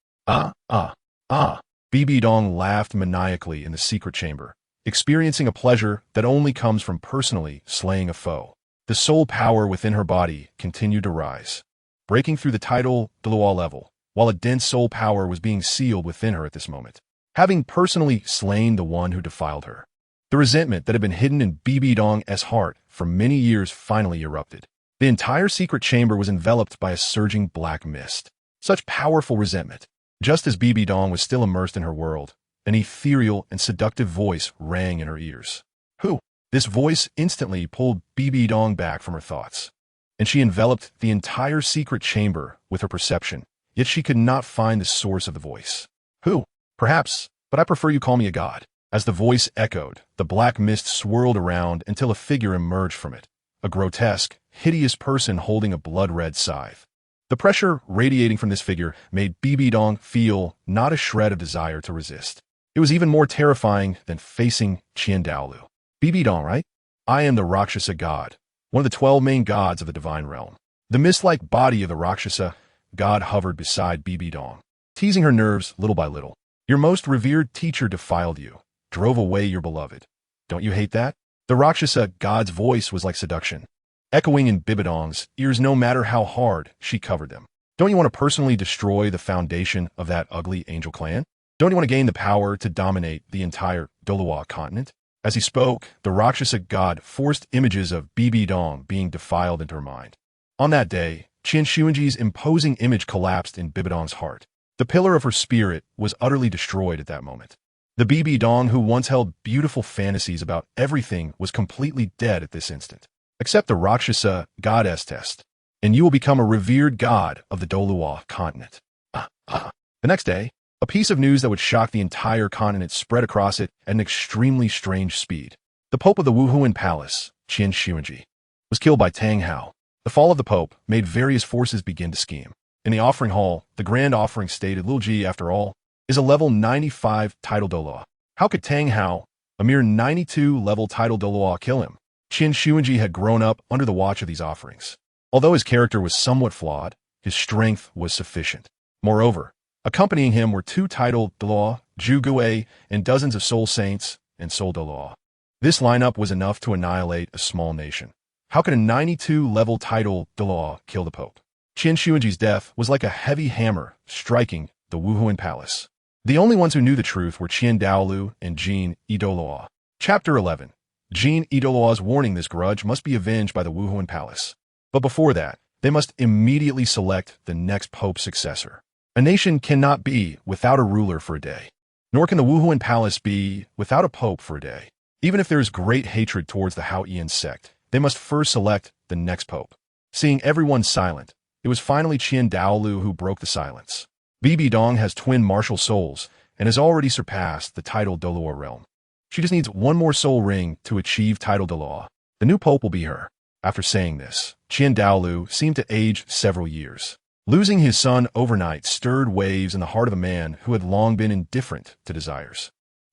Bibi Dong laughed maniacally in the secret chamber, experiencing a pleasure that only comes from personally slaying a foe. The soul power within her body continued to rise, breaking through the title-Douluo level, while a dense soul power was being sealed within her at this moment. Having personally slain the one who defiled her, the resentment that had been hidden in Bibi Dong's heart for many years finally erupted. The entire secret chamber was enveloped by a surging black mist. Such powerful resentment. Just as Bibi Dong was still immersed in her world, an ethereal and seductive voice rang in her ears. Who? This voice instantly pulled Bibi Dong back from her thoughts, and she enveloped the entire secret chamber with her perception, yet she could not find the source of the voice. Who? Perhaps, but I prefer you call me a god. As the voice echoed, the black mist swirled around until a figure emerged from it, a grotesque, hideous person holding a blood-red scythe. The pressure radiating from this figure made Bibi Dong feel not a shred of desire to resist. It was even more terrifying than facing Qian Douluo. Bibi Dong, right? I am the Rakshasa god, one of the 12 main gods of the divine realm. The mist-like body of the Rakshasa god hovered beside Bibi Dong, teasing her nerves little by little. Your most revered teacher defiled you, drove away your beloved. Don't you hate that? The Rakshasa god's voice was like seduction, echoing in Bibi Dong's ears no matter how hard she covered them. Don't you want to personally destroy the foundation of that ugly angel clan? Don't you want to gain the power to dominate the entire Douluo Continent? As he spoke, the Rakshasa god forced images of Bibi Dong being defiled into her mind. On that day, Qian Renxue's imposing image collapsed in Bibi Dong's heart. The pillar of her spirit was utterly destroyed at that moment. The Bibi Dong who once held beautiful fantasies about everything was completely dead at this instant. Accept the Rakshasa goddess test, and you will become a revered god of the Douluo Continent. The next day, a piece of news that would shock the entire continent spread across it at an extremely strange speed. The Pope of the Wuhuan Palace, Qian Renxue, was killed by Tang Hao. The fall of the Pope made various forces begin to scheme. In the offering hall, the grand offering stated Lil G, after all, is a level 95 title Douluo. How could Tang Hao, a mere 92 level title Douluo, kill him? Qian Renxue had grown up under the watch of these offerings. Although his character was somewhat flawed, his strength was sufficient. Moreover, accompanying him were 2 title Douluo, Zhu Gui, and dozens of soul saints and soul Douluo. This lineup was enough to annihilate a small nation. How could a 92 level title Douluo kill the Pope? Qian Renxue's death was like a heavy hammer striking the Wuhuan Palace. The only ones who knew the truth were Qian Daolu and Jin Douluo. Chapter 11. Jin Douluo's warning: this grudge must be avenged by the Wuhuan Palace. But before that, they must immediately select the next Pope successor. A nation cannot be without a ruler for a day, nor can the Wuhuan Palace be without a Pope for a day. Even if there is great hatred towards the Haoyan sect, they must first select the next Pope. Seeing everyone silent, it was finally Qian Daolu who broke the silence. Bibi Dong has twin martial souls and has already surpassed the title Douluo realm. She just needs one more soul ring to achieve title Douluo. The new Pope will be her. After saying this, Qian Daolu seemed to age several years. Losing his son overnight stirred waves in the heart of a man who had long been indifferent to desires.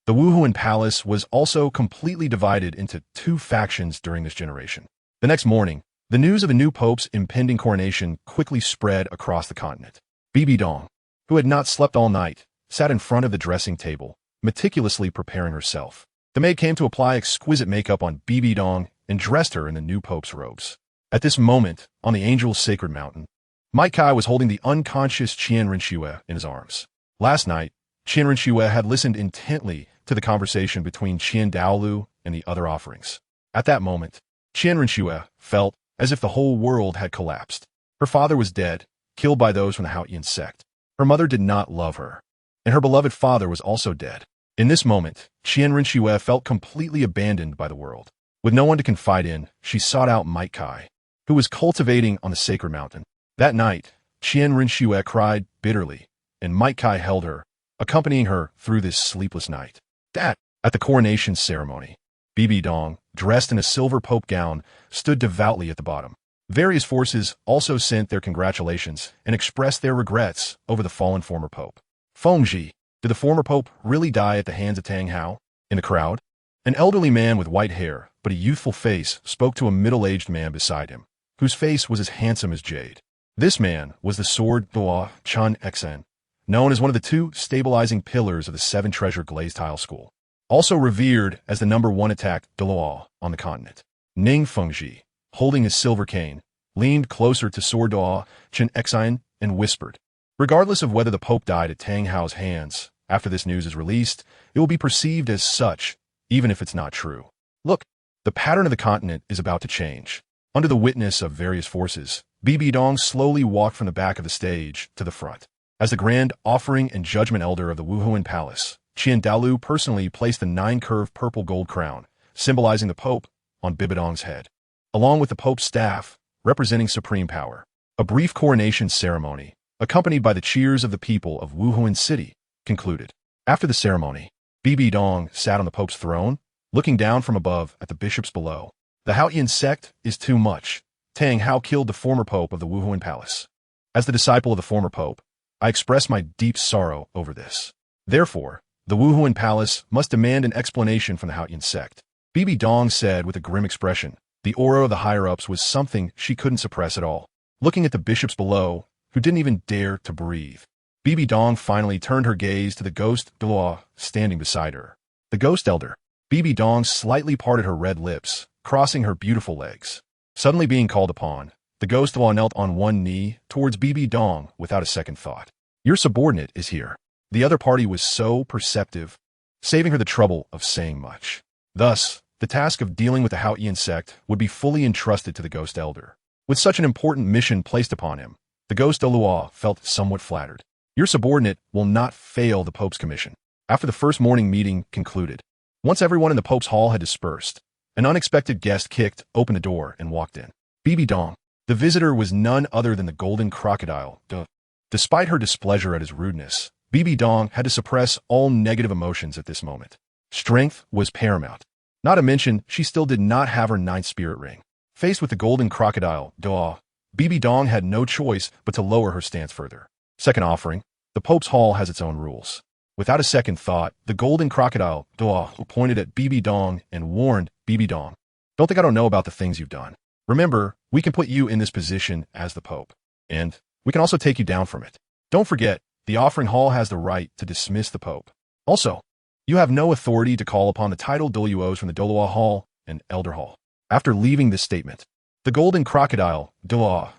The Wuhuan Palace was also completely divided into 2 factions during this generation. The next morning, the news of a new pope's impending coronation quickly spread across the continent. Bibi Dong, who had not slept all night, sat in front of the dressing table, meticulously preparing herself. The maid came to apply exquisite makeup on Bibi Dong and dressed her in the new pope's robes. At this moment, on the angel's sacred mountain, mythical was holding the unconscious Qian Renxue in his arms. Last night, Qian Renxue had listened intently to the conversation between Qian Daolu and the other offerings. At that moment, Qian Renxue felt as if the whole world had collapsed. Her father was dead, killed by those from the Haoyan sect. Her mother did not love her, and her beloved father was also dead. In this moment, Qian Renxue felt completely abandoned by the world. With no one to confide in, she sought out mythical, who was cultivating on the sacred mountain. That night, Qian Renxue cried bitterly, and mythical held her, accompanying her through this sleepless night. At the coronation ceremony, Bibi Dong, dressed in a silver pope gown, stood devoutly at the bottom. Various forces also sent their congratulations and expressed their regrets over the fallen former pope. Fengji, did the former pope really die at the hands of Tang Hao? In the crowd, an elderly man with white hair but a youthful face spoke to a middle-aged man beside him, whose face was as handsome as jade. This man was the sword Douluo Qian Renxue, known as one of the 2 stabilizing pillars of the 7-treasure glazed tile school, also revered as the #1 attack Douluo on the continent. Ning Fengji, holding his silver cane, leaned closer to sword Douluo Qian Renxue and whispered, "Regardless of whether the Pope died at Tang Hao's hands, after this news is released, it will be perceived as such, even if it's not true. Look, the pattern of the continent is about to change." Under the witness of various forces, Bibi Dong slowly walked from the back of the stage to the front. As the grand offering and judgment elder of the Wuhuan Palace, Qian Daolu personally placed the 9-curved purple gold crown, symbolizing the Pope, on Bibi Dong's head, along with the Pope's staff, representing supreme power. A brief coronation ceremony, accompanied by the cheers of the people of Wuhuan City, concluded. After the ceremony, Bibi Dong sat on the Pope's throne, looking down from above at the bishops below. The Haoyan sect is too much. Tang Hao killed the former Pope of the Wuhuan Palace. As the disciple of the former Pope, I express my deep sorrow over this. Therefore, the Wuhuan Palace must demand an explanation from the Haoyan sect. Bibi Dong said with a grim expression. The aura of the higher-ups was something she couldn't suppress at all. Looking at the bishops below, who didn't even dare to breathe, Bibi Dong finally turned her gaze to the ghost Douluo standing beside her. The ghost elder. Bibi Dong slightly parted her red lips, crossing her beautiful legs. Suddenly being called upon, the ghost Douluo knelt on one knee towards Bibi Dong without a second thought. Your subordinate is here. The other party was so perceptive, saving her the trouble of saying much. Thus, the task of dealing with the Haoyan sect would be fully entrusted to the ghost elder. With such an important mission placed upon him, the ghost Douluo felt somewhat flattered. Your subordinate will not fail the Pope's commission. After the first morning meeting concluded, once everyone in the Pope's hall had dispersed, an unexpected guest kicked open the door and walked in. Bibi Dong. The visitor was none other than the golden crocodile. Despite her displeasure at his rudeness, Bibi Dong had to suppress all negative emotions at this moment. Strength was paramount. Not to mention, she still did not have her ninth spirit ring. Faced with the golden crocodile, Bibi Dong had no choice but to lower her stance further. Second offering, the Pope's hall has its own rules. Without a second thought, the golden crocodile, pointed at Bibi Dong and warned Bibi Dong, "Don't think I don't know about the things you've done. Remember, we can put you in this position as the Pope. And we can also take you down from it. Don't forget, the offering hall has the right to dismiss the Pope. Also, you have no authority to call upon the titled Douluos from the Douluo Hall and Elder Hall." After leaving this statement, the golden crocodile,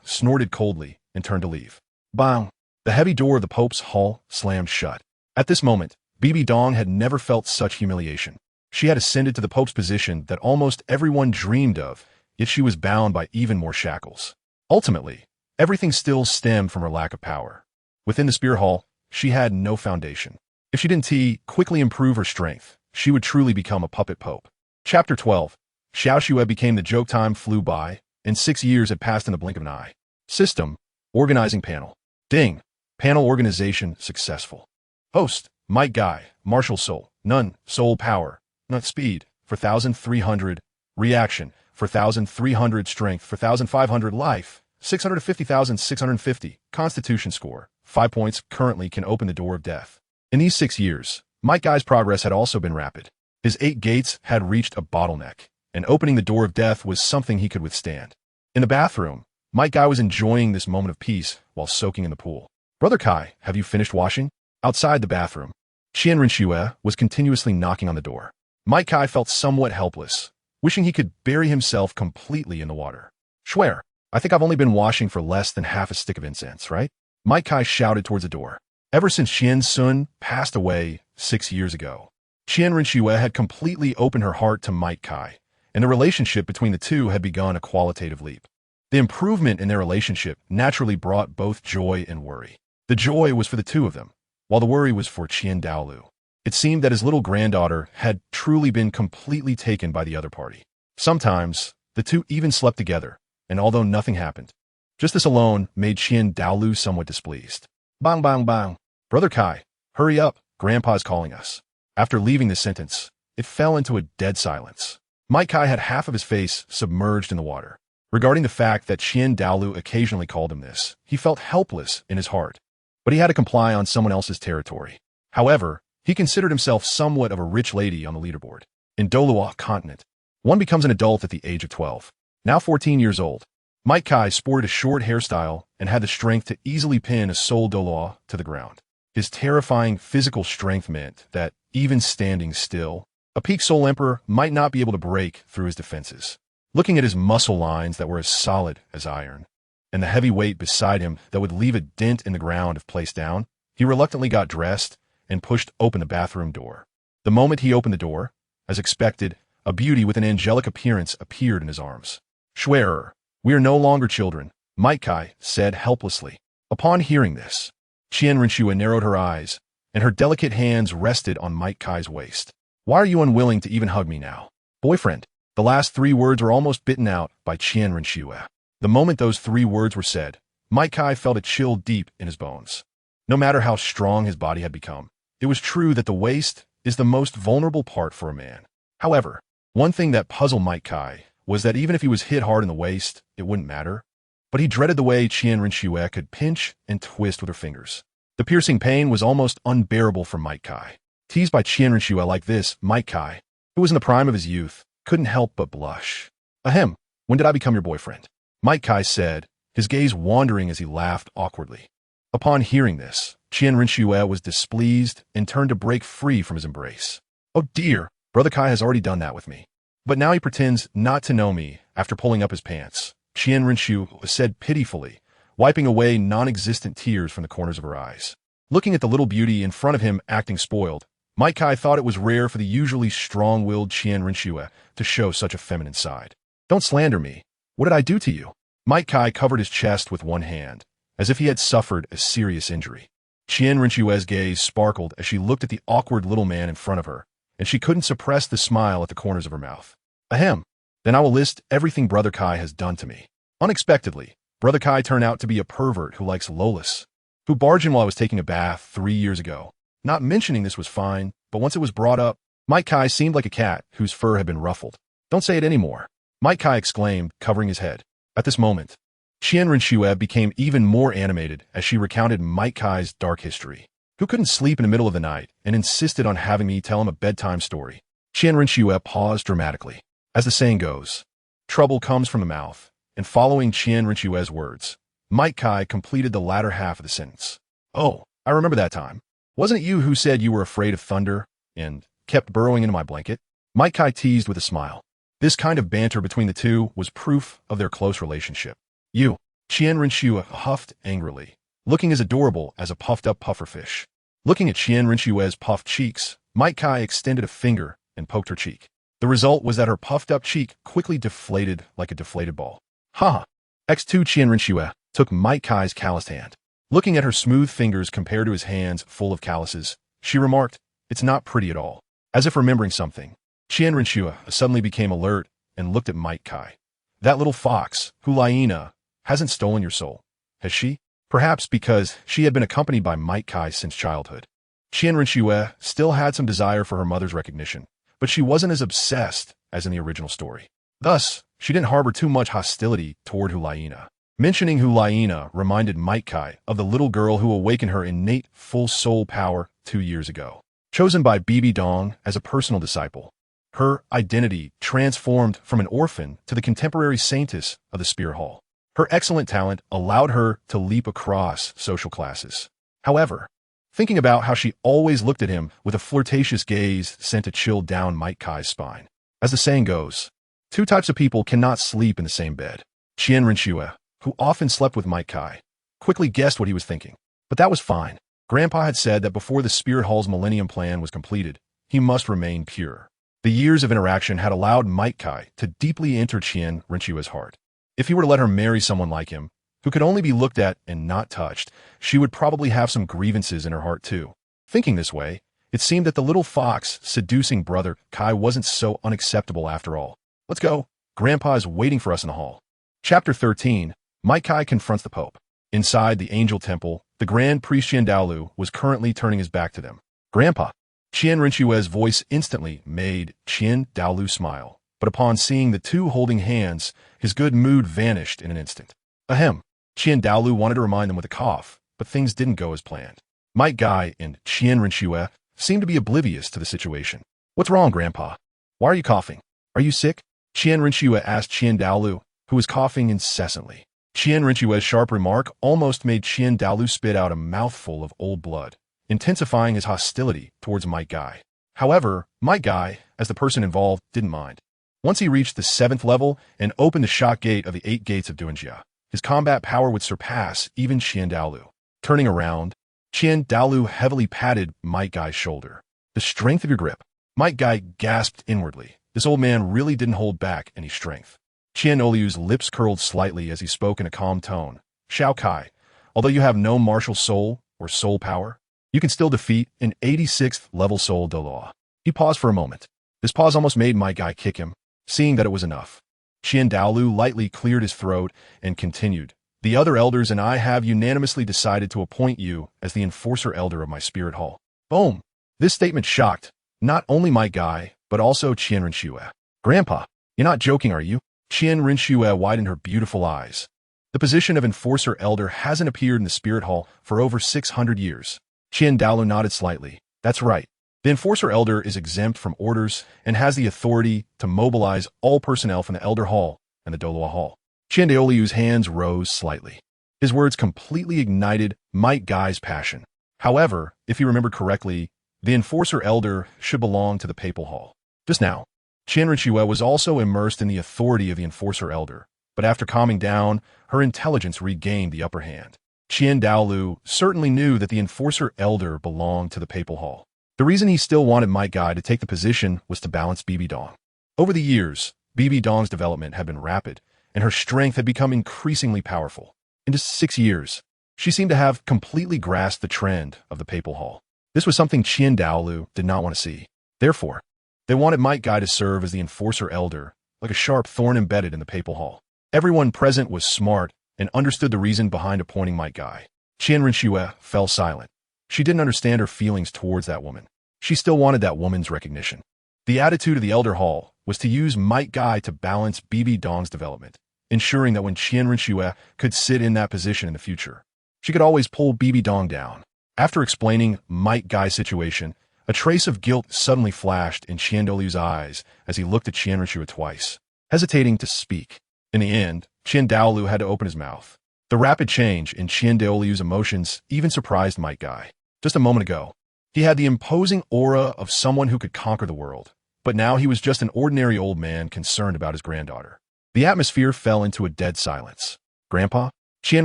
snorted coldly and turned to leave. Bang! The heavy door of the Pope's hall slammed shut. At this moment, Bibi Dong had never felt such humiliation. She had ascended to the Pope's position that almost everyone dreamed of, yet she was bound by even more shackles. Ultimately, everything still stemmed from her lack of power. Within the Spear Hall, she had no foundation. If she didn't quickly improve her strength, she would truly become a puppet pope. Chapter 12. Xiao Xue became the joke. Time flew by, and 6 years had passed in the blink of an eye. System. Organizing panel. Ding. Panel organization successful. Host. Might Guy. Martial Soul. None. Soul Power. Not Speed. 4,300. Reaction. 4,300. Strength. 4,500. Life. 650,650. Constitution score. 5 points. Currently can open the door of death. In these 6 years, Might Guy's progress had also been rapid. His 8 gates had reached a bottleneck, and opening the door of death was something he could withstand. In the bathroom, Might Guy was enjoying this moment of peace while soaking in the pool. "Brother Kai, have you finished washing?" Outside the bathroom, Qian Renxue was continuously knocking on the door. Might Kai felt somewhat helpless, wishing he could bury himself completely in the water. "Swear, I think I've only been washing for less than half a stick of incense, right?" Might Kai shouted towards the door. Ever since Qian Sun passed away 6 years ago, Qian Renxue had completely opened her heart to Might Kai, and the relationship between the two had begun a qualitative leap. The improvement in their relationship naturally brought both joy and worry. The joy was for the two of them, while the worry was for Qian Daolu. It seemed that his little granddaughter had truly been completely taken by the other party. Sometimes, the two even slept together, and although nothing happened, just this alone made Qian Daolu somewhat displeased. "Bang, bang, bang. Brother Kai, hurry up, Grandpa's calling us." After leaving this sentence, it fell into a dead silence. Might Kai had half of his face submerged in the water. Regarding the fact that Qian Daolu occasionally called him this, he felt helpless in his heart, but he had to comply on someone else's territory. However, he considered himself somewhat of a rich lady on the leaderboard. In Douluo Continent, one becomes an adult at the age of 12. Now 14 years old, Might Kai sported a short hairstyle and had the strength to easily pin a Soul Douluo to the ground. His terrifying physical strength meant that, even standing still, a peak Soul Emperor might not be able to break through his defenses. Looking at his muscle lines that were as solid as iron, and the heavy weight beside him that would leave a dent in the ground if placed down, he reluctantly got dressed and pushed open the bathroom door. The moment he opened the door, as expected, a beauty with an angelic appearance appeared in his arms. "Schwerer, we are no longer children," Might Kai said helplessly. Upon hearing this, Qian Renxue narrowed her eyes, and her delicate hands rested on Might Kai's waist. "Why are you unwilling to even hug me now, boyfriend?" The last 3 words were almost bitten out by Qian Renxue. The moment those 3 words were said, Might Kai felt a chill deep in his bones. No matter how strong his body had become, it was true that the waist is the most vulnerable part for a man. However, one thing that puzzled Might Kai was that even if he was hit hard in the waist, it wouldn't matter. But he dreaded the way Qian Renxue could pinch and twist with her fingers. The piercing pain was almost unbearable for Might Kai. Teased by Qian Renxue like this, Might Kai, who was in the prime of his youth, couldn't help but blush. "Ahem, when did I become your boyfriend?" Might Kai said, his gaze wandering as he laughed awkwardly. Upon hearing this, Qian Renxue was displeased and turned to break free from his embrace. "Oh dear, Brother Kai has already done that with me. But now he pretends not to know me after pulling up his pants," Qian Renxue said pitifully, wiping away non-existent tears from the corners of her eyes. Looking at the little beauty in front of him acting spoiled, Might Kai thought it was rare for the usually strong-willed Qian Renxue to show such a feminine side. "Don't slander me. What did I do to you?" Might Kai covered his chest with one hand, as if he had suffered a serious injury. Qian Renxue's gaze sparkled as she looked at the awkward little man in front of her, and she couldn't suppress the smile at the corners of her mouth. Ahem. Then I will list everything Brother Kai has done to me. Unexpectedly, Brother Kai turned out to be a pervert who likes Lolis, who barged in while I was taking a bath 3 years ago. Not mentioning this was fine, but once it was brought up, Mike Kai seemed like a cat whose fur had been ruffled. Don't say it anymore, Mike Kai exclaimed, covering his head. At this moment, Qian Renxue became even more animated as she recounted Mike Kai's dark history. Who couldn't sleep in the middle of the night and insisted on having me tell him a bedtime story. Qian Renxue paused dramatically. As the saying goes, trouble comes from the mouth, and following Qian Renxue's words, Mike Kai completed the latter half of the sentence. Oh, I remember that time. Wasn't it you who said you were afraid of thunder and kept burrowing into my blanket? Mike Kai teased with a smile. This kind of banter between the two was proof of their close relationship. You, Qian Renxue huffed angrily, looking as adorable as a puffed-up pufferfish. Looking at Qian Renxue's puffed cheeks, Mike Kai extended a finger and poked her cheek. The result was that her puffed-up cheek quickly deflated like a deflated ball. Ha! X2 Qian Renxue took Mike Kai's calloused hand. Looking at her smooth fingers compared to his hands full of calluses, she remarked, "It's not pretty at all." As if remembering something, Qian Renxue suddenly became alert and looked at Mike Kai. That little fox, Huang, hasn't stolen your soul, has she? Perhaps because she had been accompanied by Mike Kai since childhood. Qian Renxue still had some desire for her mother's recognition, but she wasn't as obsessed as in the original story. Thus, she didn't harbor too much hostility toward Huang. Mentioning Huang reminded Mike Kai of the little girl who awakened her innate full soul power 2 years ago. Chosen by Bibi Dong as a personal disciple, her identity transformed from an orphan to the contemporary saintess of the Spear Hall. Her excellent talent allowed her to leap across social classes. However, thinking about how she always looked at him with a flirtatious gaze sent a chill down Mike Kai's spine. As the saying goes, two types of people cannot sleep in the same bed. Qian Renxue, who often slept with Mike Kai, quickly guessed what he was thinking. But that was fine. Grandpa had said that before the Spirit Hall's Millennium Plan was completed, he must remain pure. The years of interaction had allowed Mike Kai to deeply enter Qian Renxue's heart. If he were to let her marry someone like him, who could only be looked at and not touched, she would probably have some grievances in her heart too. Thinking this way, it seemed that the little fox seducing Brother Kai wasn't so unacceptable after all. Let's go. Grandpa is waiting for us in the hall. Chapter 13, Mike Kai confronts the Pope. Inside the Angel Temple, the Grand Priest Qian Douluo was currently turning his back to them. Grandpa. Qian Renxue's voice instantly made Qian Douluo smile, but upon seeing the two holding hands, his good mood vanished in an instant. Ahem. Qian Douluo wanted to remind them with a cough, but things didn't go as planned. Mike Kai and Qian Renxue seemed to be oblivious to the situation. What's wrong, Grandpa? Why are you coughing? Are you sick? Qian Renxue asked Qian Douluo, who was coughing incessantly. Qian Renxue's sharp remark almost made Qian Douluo spit out a mouthful of old blood, intensifying his hostility towards Mike Kai. However, Mike Kai, as the person involved, didn't mind. Once he reached the 7th level and opened the shock gate of the 8 gates of Duanjia, his combat power would surpass even Qian Douluo. Turning around, Qian Douluo heavily patted Mike Kai's shoulder. The strength of your grip. Mike Kai gasped inwardly. This old man really didn't hold back any strength. Qian Douluo's lips curled slightly as he spoke in a calm tone. Xiao Kai, although you have no martial soul or soul power, you can still defeat an 86th level soul Douluo. He paused for a moment. This pause almost made Mike Kai kick him, seeing that it was enough. Qian Douluo lightly cleared his throat and continued. The other elders and I have unanimously decided to appoint you as the enforcer elder of my spirit hall. Boom! This statement shocked not only Mike Kai, but also Qian Renxue. Grandpa, you're not joking, are you? Qian Renxue widened her beautiful eyes. The position of enforcer elder hasn't appeared in the spirit hall for over 600 years. Qian Douluo nodded slightly. That's right. The enforcer elder is exempt from orders and has the authority to mobilize all personnel from the elder hall and the Douluo hall. Qian Douluo's hands rose slightly. His words completely ignited Mike Kai's passion. However, if he remembered correctly, the enforcer elder should belong to the papal hall. Just now, Qian Renxue was also immersed in the authority of the enforcer elder, but after calming down, her intelligence regained the upper hand. Qian Douluo certainly knew that the enforcer elder belonged to the papal hall. The reason he still wanted Mike Kai to take the position was to balance Bibi Dong. Over the years, Bibi Dong's development had been rapid, and her strength had become increasingly powerful. In just 6 years, She seemed to have completely grasped the trend of the papal hall. This was something Qian Daolu did not want to see. Therefore, they wanted Might Guy to serve as the enforcer elder, like a sharp thorn embedded in the papal hall. Everyone present was smart and understood the reason behind appointing Might Guy. Qian Renxue fell silent. She didn't understand her feelings towards that woman. She still wanted that woman's recognition. The attitude of the Elder Hall was to use Might Guy to balance Bibi Dong's development, ensuring that when Qian Renxue could sit in that position in the future, she could always pull Bibi Dong down. After explaining Might Guy's situation, a trace of guilt suddenly flashed in Qian Daolu's eyes as he looked at Qian Renxue twice, hesitating to speak. In the end, Qian Daolu had to open his mouth. The rapid change in Qian Daolu's emotions even surprised Might Guy. Just a moment ago, he had the imposing aura of someone who could conquer the world, but now he was just an ordinary old man concerned about his granddaughter. The atmosphere fell into a dead silence. "Grandpa?" Qian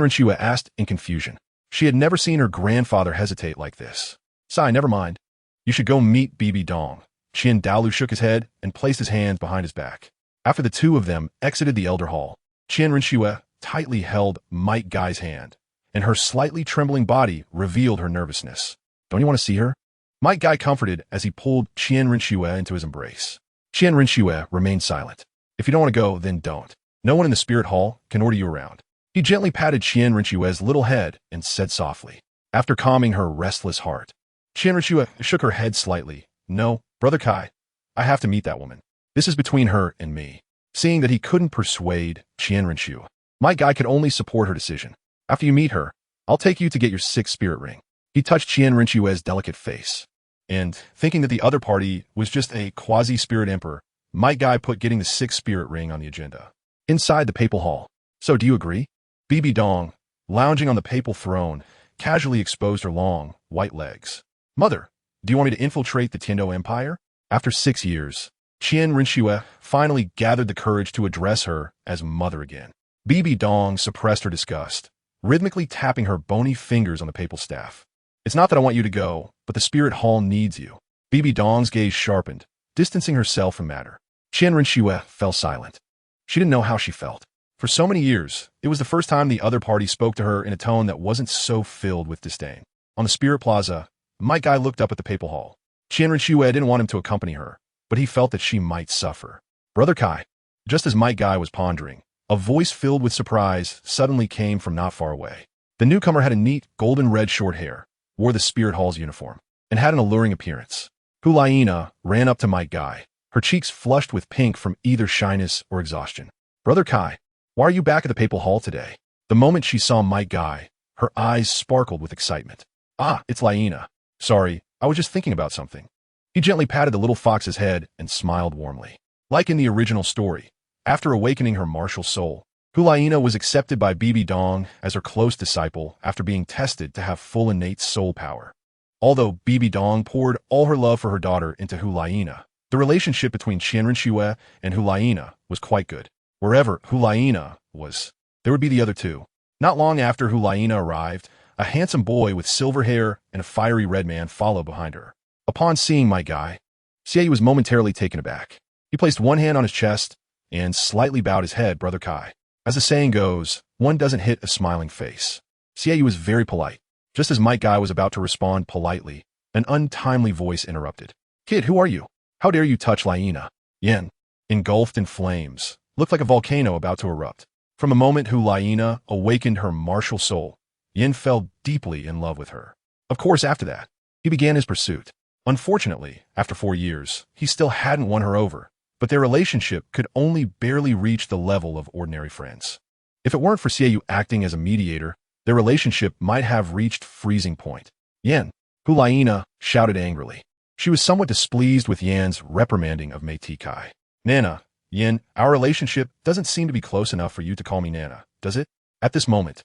Renxue asked in confusion. She had never seen her grandfather hesitate like this. "Sigh, never mind. You should go meet Bibi Dong." Qian Daolu shook his head and placed his hands behind his back. After the two of them exited the Elder Hall, Qian Renxue tightly held Might Guy's hand, and her slightly trembling body revealed her nervousness. "Don't you want to see her?" Might Guy comforted as he pulled Qian Renxue into his embrace. Qian Renxue remained silent. "If you don't want to go, then don't. No one in the spirit hall can order you around." He gently patted Qian Renxue's little head and said softly, after calming her restless heart. Qian Renxue shook her head slightly. "No, Brother Kai, I have to meet that woman. This is between her and me." Seeing that he couldn't persuade Qian Renxue, Might Guy could only support her decision. "After you meet her, I'll take you to get your 6th spirit ring." He touched Qian Renxue's delicate face, and, thinking that the other party was just a quasi-spirit emperor, Might Guy put getting the 6th spirit ring on the agenda. Inside the papal hall. "So do you agree?" Bibi Dong, lounging on the papal throne, casually exposed her long, white legs. "Mother, do you want me to infiltrate the Tiando Empire?" After 6 years, Qian Renxue finally gathered the courage to address her as mother again. Bibi Dong suppressed her disgust, rhythmically tapping her bony fingers on the papal staff. "It's not that I want you to go, but the spirit hall needs you." Bibi Dong's gaze sharpened, distancing herself from matter. Qian Renxue fell silent. She didn't know how she felt. For so many years, it was the first time the other party spoke to her in a tone that wasn't so filled with disdain. On the Spirit Plaza, Might Guy looked up at the papal hall. Qian Renxue didn't want him to accompany her, but he felt that she might suffer. "Brother Kai." Just as Might Guy was pondering, a voice filled with surprise suddenly came from not far away. The newcomer had a neat, golden-red short hair, wore the Spirit Hall's uniform, and had an alluring appearance. Huang ran up to Might Guy, her cheeks flushed with pink from either shyness or exhaustion. "Brother Kai, why are you back at the papal hall today?" The moment she saw Might Guy, her eyes sparkled with excitement. "Ah, it's Laina. Sorry, I was just thinking about something." He gently patted the little fox's head and smiled warmly. Like in the original story, after awakening her martial soul, Huang was accepted by Bibi Dong as her close disciple after being tested to have full innate soul power. Although Bibi Dong poured all her love for her daughter into Huang, the relationship between Qian Renxue and Huang was quite good. Wherever Huang was, there would be the other two. Not long after Huang arrived, a handsome boy with silver hair and a fiery red man followed behind her. Upon seeing Might Guy, Xie was momentarily taken aback. He placed one hand on his chest and slightly bowed his head. "Brother Kai." As the saying goes, one doesn't hit a smiling face. Xie was very polite. Just as Might Guy was about to respond politely, an untimely voice interrupted. "Kid, who are you? How dare you touch Laina?" Yen, engulfed in flames, looked like a volcano about to erupt. From the moment Huang awakened her martial soul, Yin fell deeply in love with her. Of course, after that, he began his pursuit. Unfortunately, after 4 years, he still hadn't won her over, but their relationship could only barely reach the level of ordinary friends. If it weren't for Xiaoyu acting as a mediator, their relationship might have reached freezing point. "Yan!" Huang shouted angrily. She was somewhat displeased with Yan's reprimanding of mythical. "Nana, Yin, our relationship doesn't seem to be close enough for you to call me Nana, does it?" At this moment,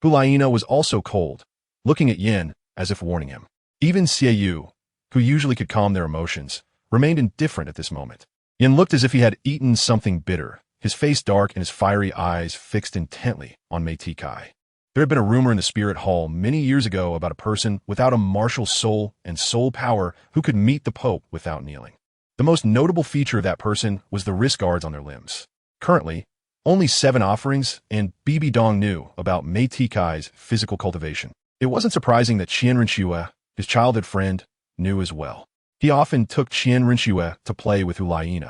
Huang was also cold, looking at Yin as if warning him. Even Xiaoyu, who usually could calm their emotions, remained indifferent at this moment. Yin looked as if he had eaten something bitter, his face dark and his fiery eyes fixed intently on mythical. There had been a rumor in the Spirit Hall many years ago about a person without a martial soul and soul power who could meet the Pope without kneeling. The most notable feature of that person was the wrist guards on their limbs. Currently, Only 7 offerings, and Bibi Dong knew about mythical's physical cultivation. It wasn't surprising that Qian Renxue, his childhood friend, knew as well. He often took Qian Renxue to play with Huang.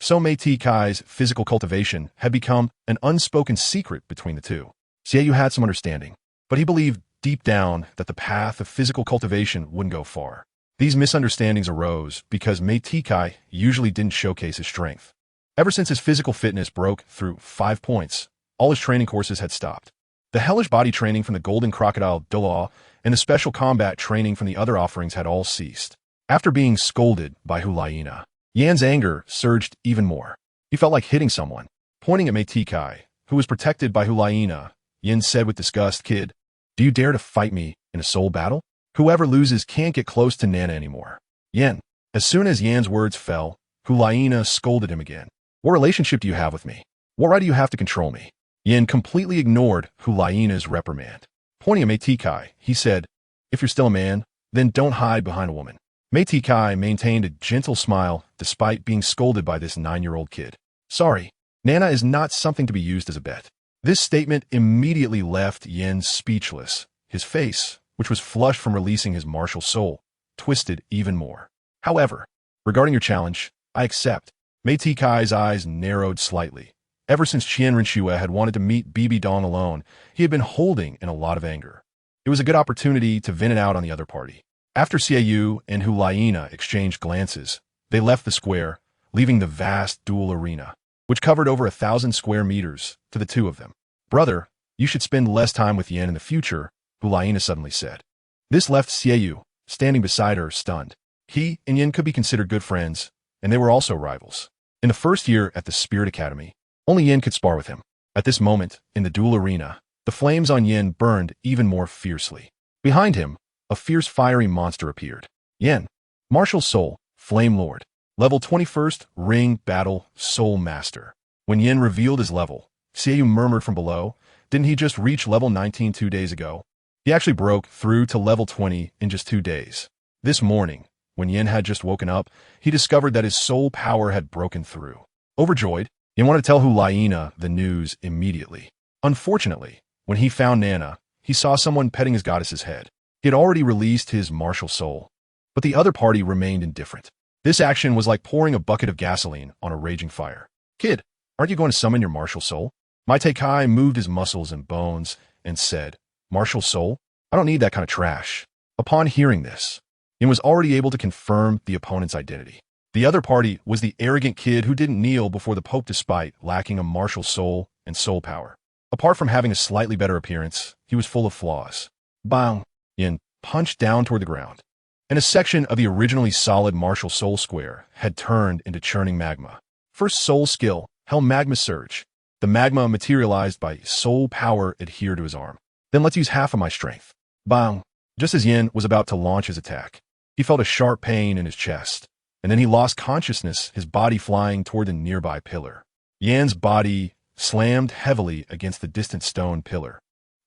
So mythical's physical cultivation had become an unspoken secret between the two. Xiaoyu had some understanding, but he believed deep down that the path of physical cultivation wouldn't go far. These misunderstandings arose because mythical usually didn't showcase his strength. Ever since his physical fitness broke through 5 points, all his training courses had stopped. The hellish body training from the golden crocodile Douluo and the special combat training from the other offerings had all ceased. After being scolded by Huang, Yan's anger surged even more. He felt like hitting someone. Pointing at mythical, who was protected by Huang, Yan said with disgust, "Kid, do you dare to fight me in a soul battle? Whoever loses can't get close to Nana anymore." Yan. As soon as Yan's words fell, Huang scolded him again. "What relationship do you have with me? What right do you have to control me?" Yan completely ignored Huang's reprimand. Pointing at mythical, he said, "If you're still a man, then don't hide behind a woman." mythical maintained a gentle smile despite being scolded by this 9-year-old kid. "Sorry, Nana is not something to be used as a bet." This statement immediately left Yan speechless. His face, which was flushed from releasing his martial soul, twisted even more. "However, regarding your challenge, I accept." mythical's eyes narrowed slightly. Ever since Qian Renxue had wanted to meet Bibi Dong alone, he had been holding in a lot of anger. It was a good opportunity to vent it out on the other party. After Xiaoyu and Huang exchanged glances, they left the square, leaving the vast duel arena, which covered over 1,000 square meters, to the two of them. "Brother, you should spend less time with Yan in the future," Huang suddenly said. This left Xiaoyu, standing beside her, stunned. He and Yan could be considered good friends, and they were also rivals. In the first year at the Spirit Academy, only Yan could spar with him. At this moment, in the duel arena, the flames on Yan burned even more fiercely. Behind him, a fierce fiery monster appeared. Yan, Martial Soul, Flame Lord, Level 21st, Ring Battle Soul Master. When Yan revealed his level, Xiaoyu murmured from below, "Didn't he just reach level 19 2 days ago?" He actually broke through to level 20 in just 2 days. This morning, when Yan had just woken up, he discovered that his soul power had broken through. Overjoyed, Yan wanted to tell Huang the news immediately. Unfortunately, when he found Nana, he saw someone petting his goddess's head. He had already released his martial soul, but the other party remained indifferent. This action was like pouring a bucket of gasoline on a raging fire. "Kid, aren't you going to summon your martial soul?" mythical moved his muscles and bones and said, "Martial soul? I don't need that kind of trash." Upon hearing this, Yan was already able to confirm the opponent's identity. The other party was the arrogant kid who didn't kneel before the Pope despite lacking a martial soul and soul power. Apart from having a slightly better appearance, he was full of flaws. Bang! Yan punched down toward the ground, and a section of the originally solid martial soul square had turned into churning magma. First soul skill, Hell Magma Surge. The magma materialized by soul power adhered to his arm. "Then let's use half of my strength." Bang! Just as Yan was about to launch his attack, he felt a sharp pain in his chest, and then he lost consciousness, his body flying toward the nearby pillar. Yan's body slammed heavily against the distant stone pillar,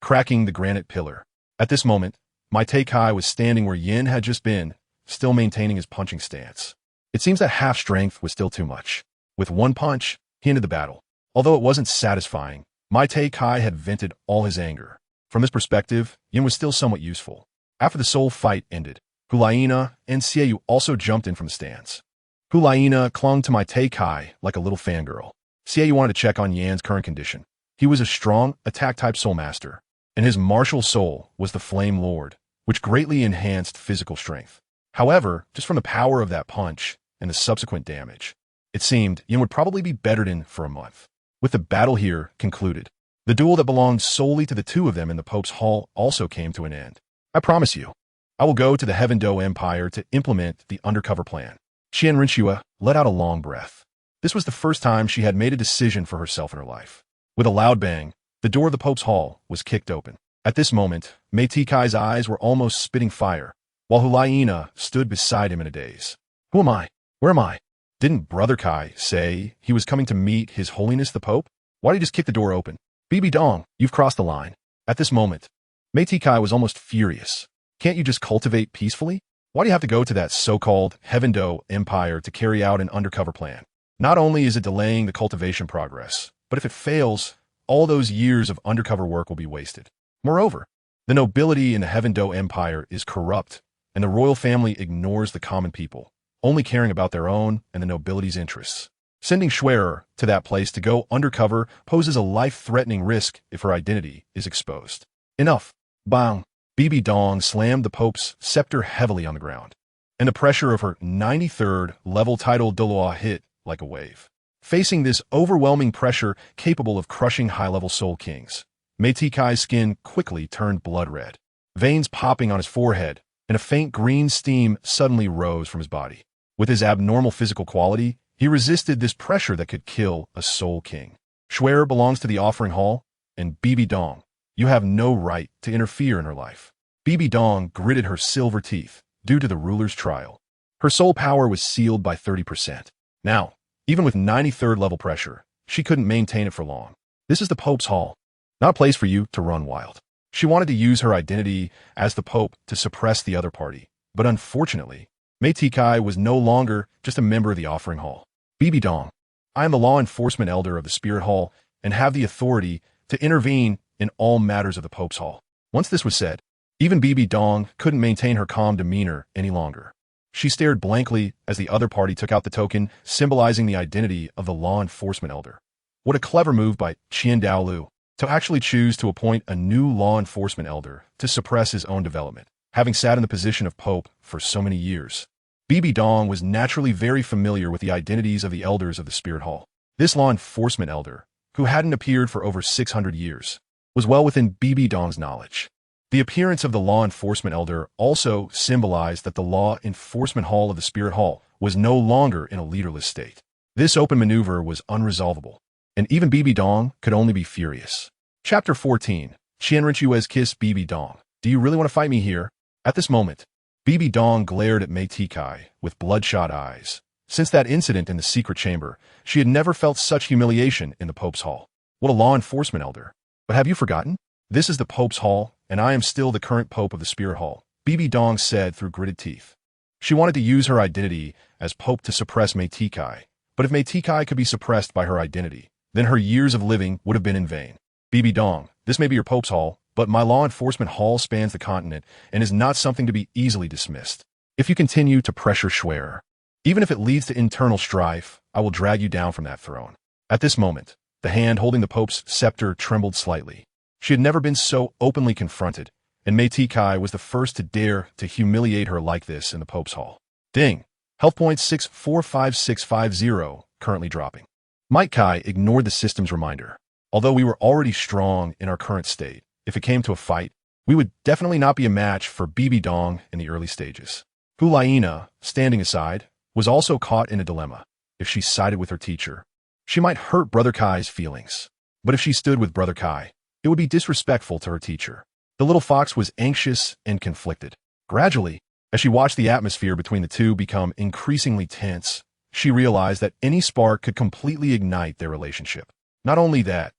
cracking the granite pillar. At this moment, mythical was standing where Yan had just been, still maintaining his punching stance. It seems that half strength was still too much. With one punch, he ended the battle. Although it wasn't satisfying, mythical had vented all his anger. From this perspective, Yan was still somewhat useful. After the soul fight ended, Huang and Xiaoyu also jumped in from the stands. Huang clung to mythical like a little fangirl. Xiaoyu wanted to check on Yan's current condition. He was a strong, attack-type soul master, and his martial soul was the Flame Lord, which greatly enhanced physical strength. However, just from the power of that punch and the subsequent damage, it seemed Yan would probably be bettered in for a month. With the battle here concluded, the duel that belonged solely to the two of them in the Pope's Hall also came to an end. "I promise you, I will go to the Heaven Do Empire to implement the undercover plan." Qian Renxue let out a long breath. This was the first time she had made a decision for herself in her life. With a loud bang, the door of the Pope's Hall was kicked open. At this moment, mythical's eyes were almost spitting fire, while Huang stood beside him in a daze. "Who am I? Where am I? Didn't Brother Kai say he was coming to meet His Holiness the Pope? Why did he just kick the door open? Bibi Dong, you've crossed the line." At this moment, mythical was almost furious. "Can't you just cultivate peacefully? Why do you have to go to that so-called Heaven Do Empire to carry out an undercover plan? Not only is it delaying the cultivation progress, But if it fails, all those years of undercover work will be wasted. Moreover, the nobility in the Heaven Do Empire is corrupt, and the royal family ignores the common people, only caring about their own and the nobility's interests. Sending Xue'er to that place to go undercover poses a life-threatening risk if her identity is exposed. Enough. Bang! Bibi Dong slammed the Pope's scepter heavily on the ground, and the pressure of her 93rd level title Douluo hit like a wave. Facing this overwhelming pressure capable of crushing high-level soul kings, Metikai's skin quickly turned blood red, veins popping on his forehead, and a faint green steam suddenly rose from his body. With his abnormal physical quality, he resisted this pressure that could kill a soul king. Xue'er belongs to the offering hall, and Bibi Dong, you have no right to interfere in her life. Bibi Dong gritted her silver teeth due to the ruler's trial. Her soul power was sealed by 30%. Now, even with 93rd level pressure, she couldn't maintain it for long. This is the Pope's hall, not a place for you to run wild. She wanted to use her identity as the Pope to suppress the other party, but unfortunately, Meitikai was no longer just a member of the offering hall. Bibi Dong, I am the law enforcement elder of the Spirit Hall and have the authority to intervene in all matters of the Pope's hall. Once this was said, even Bibi Dong couldn't maintain her calm demeanor any longer. She stared blankly as the other party took out the token symbolizing the identity of the law enforcement elder. What a clever move by Qian Daolu to actually choose to appoint a new law enforcement elder to suppress his own development, having sat in the position of Pope for so many years. Bibi Dong was naturally very familiar with the identities of the elders of the Spirit Hall. This law enforcement elder, who hadn't appeared for over 600 years, was well within Bibi Dong's knowledge. The appearance of the law enforcement elder also symbolized that the law enforcement hall of the Spirit Hall was no longer in a leaderless state. This open maneuver was unresolvable, and even Bibi Dong could only be furious. Chapter 14. Qian Renxue's kiss. Bibi Dong, do you really want to fight me here? At this moment, Bibi Dong glared at Meitikai with bloodshot eyes. Since that incident in the secret chamber, she had never felt such humiliation in the Pope's hall. What a law enforcement elder. But have you forgotten? This is the Pope's hall, and I am still the current Pope of the Spirit Hall, Bibi Dong said through gritted teeth. She wanted to use her identity as Pope to suppress Meitikai, but if Meitikai could be suppressed by her identity, then her years of living would have been in vain. Bibi Dong, this may be your Pope's hall, but my law enforcement hall spans the continent and is not something to be easily dismissed. If you continue to pressure Xue'er, even if it leads to internal strife, I will drag you down from that throne. At this moment, the hand holding the Pope's scepter trembled slightly. She had never been so openly confronted, and Meitikai was the first to dare to humiliate her like this in the Pope's hall. Ding! Health point 645650, currently dropping. Meitikai ignored the system's reminder. Although we were already strong in our current state, if it came to a fight, we would definitely not be a match for Bibi Dong in the early stages. Hulaina, standing aside, was also caught in a dilemma. If she sided with her teacher, she might hurt Brother Kai's feelings. But if she stood with Brother Kai, it would be disrespectful to her teacher. The little fox was anxious and conflicted. Gradually, as she watched the atmosphere between the two become increasingly tense, she realized that any spark could completely ignite their relationship. Not only that,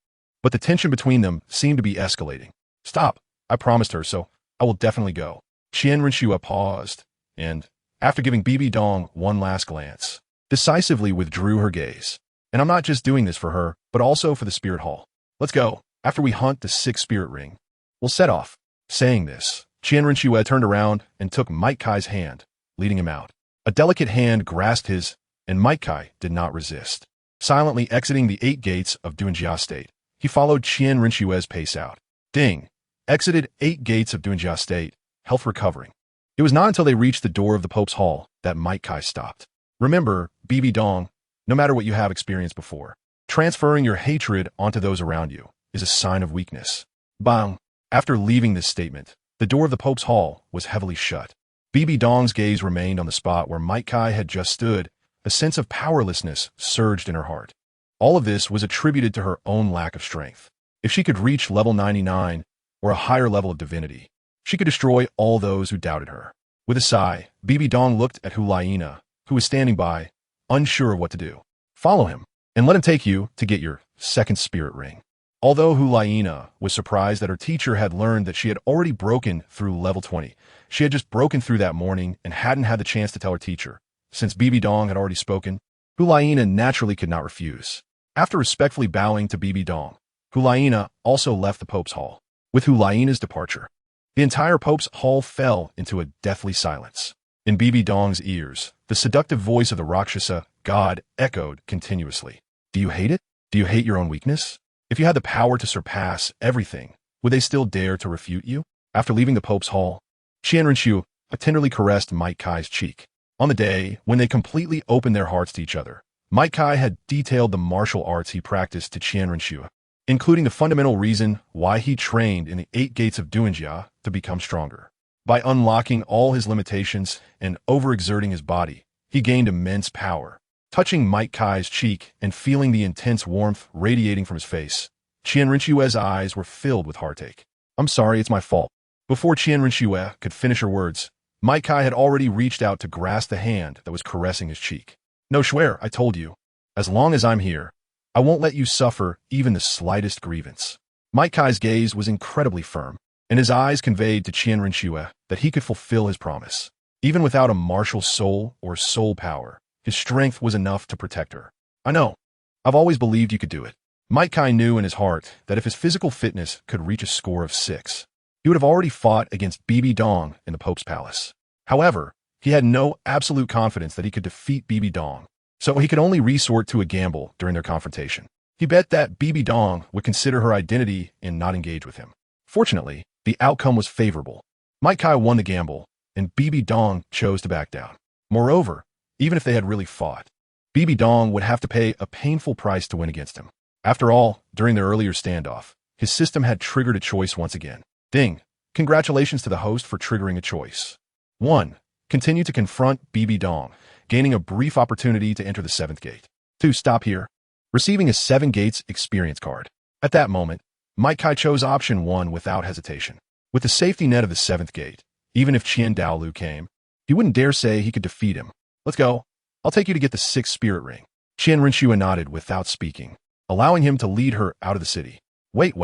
but the tension between them seemed to be escalating. Stop, I promised her, so I will definitely go. Qian Renxue paused, and, after giving Bibi Dong one last glance, decisively withdrew her gaze. And I'm not just doing this for her, but also for the Spirit Hall. Let's go. After we hunt the 6th spirit ring, we'll set off. Saying this, Qian Renxue turned around and took Meitkai's hand, leading him out. A delicate hand grasped his, and Meitkai did not resist. Silently exiting the 8 gates of Duanjia State, he followed Qian Renxue's pace out. Ding! Exited 8 gates of Duanjia State, health recovering. It was not until they reached the door of the Pope's hall that Meitkai stopped. Remember, Bibi Dong, no matter what you have experienced before, transferring your hatred onto those around you is a sign of weakness. Bang! After leaving this statement, the door of the Pope's hall was heavily shut. Bibi Dong's gaze remained on the spot where Meitkai had just stood. A sense of powerlessness surged in her heart. All of this was attributed to her own lack of strength. If she could reach level 99, or a higher level of divinity, she could destroy all those who doubted her. With a sigh, Bibi Dong looked at Hulaina, who was standing by, unsure of what to do. Follow him, and let him take you to get your 2nd spirit ring. Although Hulaina was surprised that her teacher had learned that she had already broken through level 20, she had just broken through that morning and hadn't had the chance to tell her teacher. Since Bibi Dong had already spoken, Hulaina naturally could not refuse. After respectfully bowing to Bibi Dong, Hulaina also left the Pope's hall. With Hulaina's departure, the entire Pope's hall fell into a deathly silence. In Bibi Dong's ears, the seductive voice of the Rakshasa god echoed continuously. Do you hate it? Do you hate your own weakness? If you had the power to surpass everything, would they still dare to refute you? After leaving the Pope's hall, Qian Renxue tenderly caressed Might Kai's cheek. On the day when they completely opened their hearts to each other, Might Kai had detailed the martial arts he practiced to Qian Renxue, including the fundamental reason why he trained in the 8 gates of Duanjia to become stronger. By unlocking all his limitations and overexerting his body, he gained immense power. Touching Might Kai's cheek and feeling the intense warmth radiating from his face, Qian Renxue's eyes were filled with heartache. I'm sorry, it's my fault. Before Qian Renxue could finish her words, Might Kai had already reached out to grasp the hand that was caressing his cheek. No, swear, I told you. As long as I'm here, I won't let you suffer even the slightest grievance. Might Kai's gaze was incredibly firm, and his eyes conveyed to Qian Renxue that he could fulfill his promise. Even without a martial soul or soul power, his strength was enough to protect her. I know. I've always believed you could do it. Might Kai knew in his heart that if his physical fitness could reach a score of 6, he would have already fought against Bibi Dong in the Pope's palace. However, he had no absolute confidence that he could defeat Bibi Dong, so he could only resort to a gamble during their confrontation. He bet that Bibi Dong would consider her identity and not engage with him. Fortunately, the outcome was favorable. Might Kai won the gamble, and Bibi Dong chose to back down. Moreover, even if they had really fought, Bibi Dong would have to pay a painful price to win against him. After all, during their earlier standoff, his system had triggered a choice once again. Ding! Congratulations to the host for triggering a choice. 1. Continue to confront Bibi Dong, gaining a brief opportunity to enter the 7th gate. 2. Stop here, receiving a 7 gates experience card. At that moment, Might Kai chose option 1 without hesitation. With the safety net of the 7th gate, even if Qian Douluo came, he wouldn't dare say he could defeat him. Let's go. I'll take you to get the 6th spirit ring. Qian Renxue nodded without speaking, allowing him to lead her out of the city. Wait.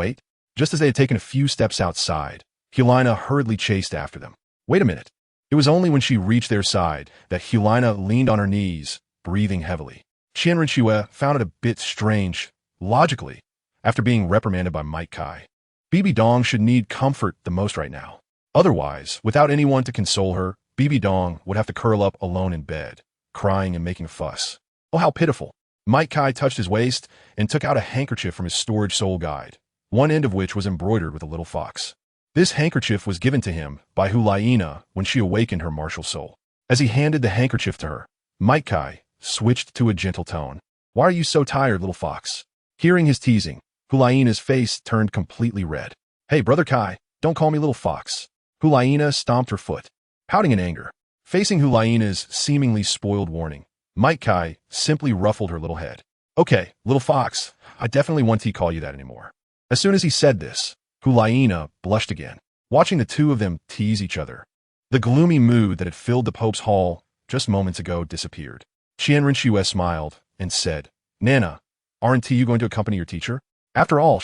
Just as they had taken a few steps outside, Hulaina hurriedly chased after them. Wait a minute. It was only when she reached their side that Hulaina leaned on her knees, breathing heavily. Qian Renxue found it a bit strange, logically, after being reprimanded by Might Kai. Bibi Dong should need comfort the most right now. Otherwise, without anyone to console her, Bibi Dong would have to curl up alone in bed, crying and making a fuss. Oh, how pitiful. Might Kai touched his waist and took out a handkerchief from his storage soul guide, one end of which was embroidered with a little fox. This handkerchief was given to him by Hulaina when she awakened her martial soul. As he handed the handkerchief to her, Might Kai switched to a gentle tone. Why are you so tired, little fox? Hearing his teasing, Hulaina's face turned completely red. Hey, Brother Kai, don't call me little fox. Hulaina stomped her foot, pouting in anger. Facing Hulaina's seemingly spoiled warning, Might Kai simply ruffled her little head. Okay, little fox, I definitely won't call you that anymore. As soon as he said this, Hulaina blushed again, watching the two of them tease each other. The gloomy mood that had filled the Pope's hall just moments ago disappeared. Qian Renxue smiled and said, Nana, aren't you going to accompany your teacher? After all,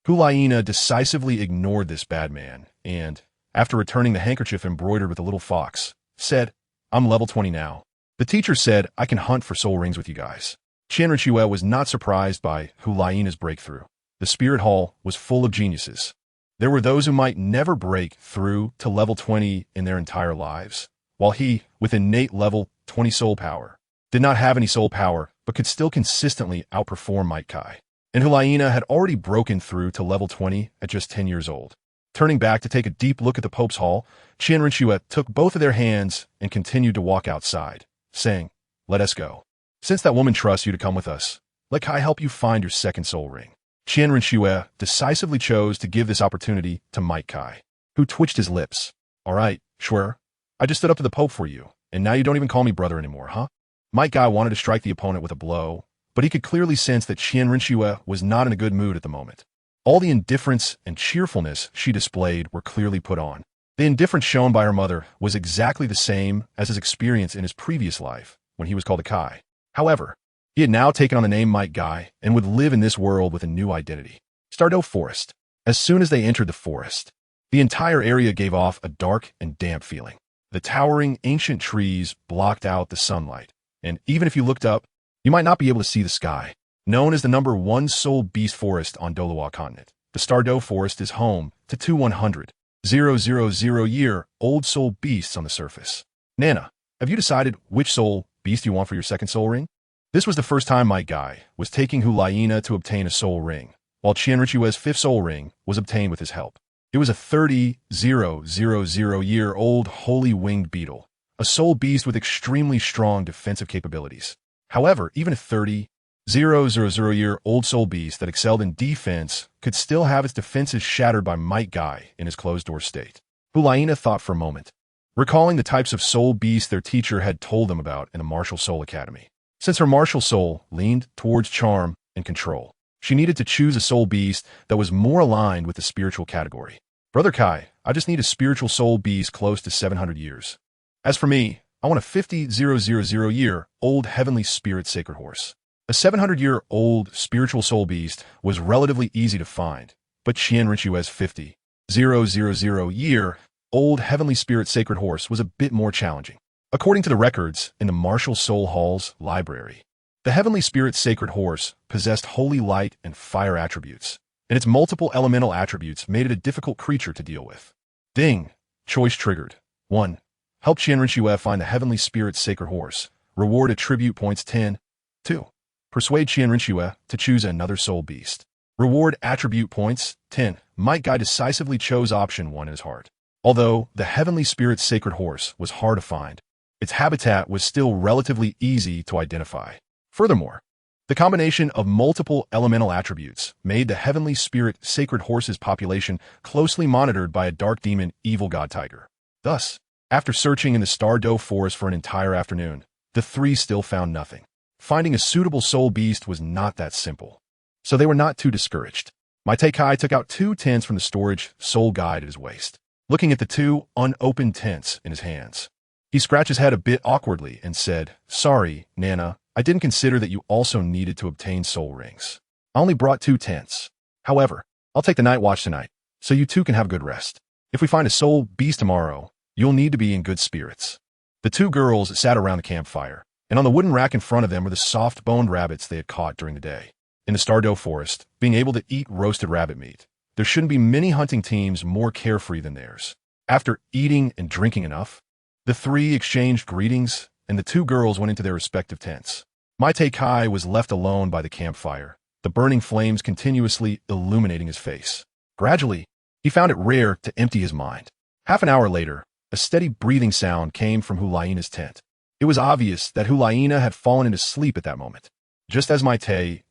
Hulaina decisively ignored this bad man and, after returning the handkerchief embroidered with a little fox, said, I'm level 20 now. The teacher said I can hunt for soul rings with you guys. Qian Renxue was not surprised by Hulaina's breakthrough. The spirit hall was full of geniuses. There were those who might never break through to level 20 in their entire lives, while he, with innate level 20 soul power, did not have any soul power but could still consistently outperform Might Kai. And Hulaina had already broken through to level 20 at just 10 years old. Turning back to take a deep look at the Pope's hall, Qian Renxue took both of their hands and continued to walk outside, saying, Let us go. Since that woman trusts you to come with us, let Kai help you find your 2nd soul ring. Qian Renxue decisively chose to give this opportunity to Might Kai, who twitched his lips. All right, sure. I just stood up to the Pope for you, and now you don't even call me brother anymore, huh? Might Kai wanted to strike the opponent with a blow, but he could clearly sense that Qian Renxue was not in a good mood at the moment. All the indifference and cheerfulness she displayed were clearly put on. The indifference shown by her mother was exactly the same as his experience in his previous life, when he was called a Kai. However, he had now taken on the name Might Kai and would live in this world with a new identity. Stardew Forest. As soon as they entered the forest, the entire area gave off a dark and damp feeling. The towering, ancient trees blocked out the sunlight, and even if you looked up, you might not be able to see the sky. Known as the #1 soul beast forest on Douluo Continent, the Douluo Forest is home to two 100,000-year-old soul beasts on the surface. Nana, have you decided which soul beast you want for your second soul ring? This was the first time my guy was taking Huang to obtain a soul ring, while Qian Renxue's fifth soul ring was obtained with his help. It was a 30,000-year-old holy winged beetle, a soul beast with extremely strong defensive capabilities. However, even a 30,000-year-old soul beast that excelled in defense could still have its defenses shattered by Might Guy in his closed-door state. Huang thought for a moment, recalling the types of soul beasts their teacher had told them about in the Martial Soul Academy. Since her martial soul leaned towards charm and control, she needed to choose a soul beast that was more aligned with the spiritual category. Brother Kai, I just need a spiritual soul beast close to 700 years. As for me, I want a 50,000-year-old heavenly spirit sacred horse. A 700-year-old spiritual soul beast was relatively easy to find, but Qian Renxue's 50,000-year-old heavenly spirit sacred horse was a bit more challenging. According to the records in the Martial Soul Hall's library, the heavenly spirit sacred horse possessed holy light and fire attributes, and its multiple elemental attributes made it a difficult creature to deal with. Ding! Choice triggered. 1. Help Qian Renxue find the heavenly spirit sacred horse. Reward attribute points 10. 2. Persuade Qian Renxue to choose another soul beast. Reward attribute points 10. Might Guy decisively chose option 1 in his heart. Although the heavenly spirit sacred horse was hard to find, its habitat was still relatively easy to identify. Furthermore, the combination of multiple elemental attributes made the heavenly spirit sacred horse's population closely monitored by a dark demon evil god tiger. Thus, after searching in the Douluo Forest for an entire afternoon, the three still found nothing. Finding a suitable soul beast was not that simple, so they were not too discouraged. Might Kai took out 2 tents from the storage soul guide at his waist. Looking at the 2 unopened tents in his hands, he scratched his head a bit awkwardly and said, "Sorry, Nana, I didn't consider that you also needed to obtain soul rings. I only brought 2 tents. However, I'll take the night watch tonight, so you 2 can have good rest. If we find a soul beast tomorrow, you'll need to be in good spirits." The 2 girls sat around the campfire, and on the wooden rack in front of them were the soft-boned rabbits they had caught during the day. In the Douluo Forest, being able to eat roasted rabbit meat, there shouldn't be many hunting teams more carefree than theirs. After eating and drinking enough, the 3 exchanged greetings, and the 2 girls went into their respective tents. Might Kai was left alone by the campfire, the burning flames continuously illuminating his face. Gradually, he found it rare to empty his mind. Half an hour later, a steady breathing sound came from Huang's tent. It was obvious that Huang had fallen into sleep at that moment. Just as Might Kai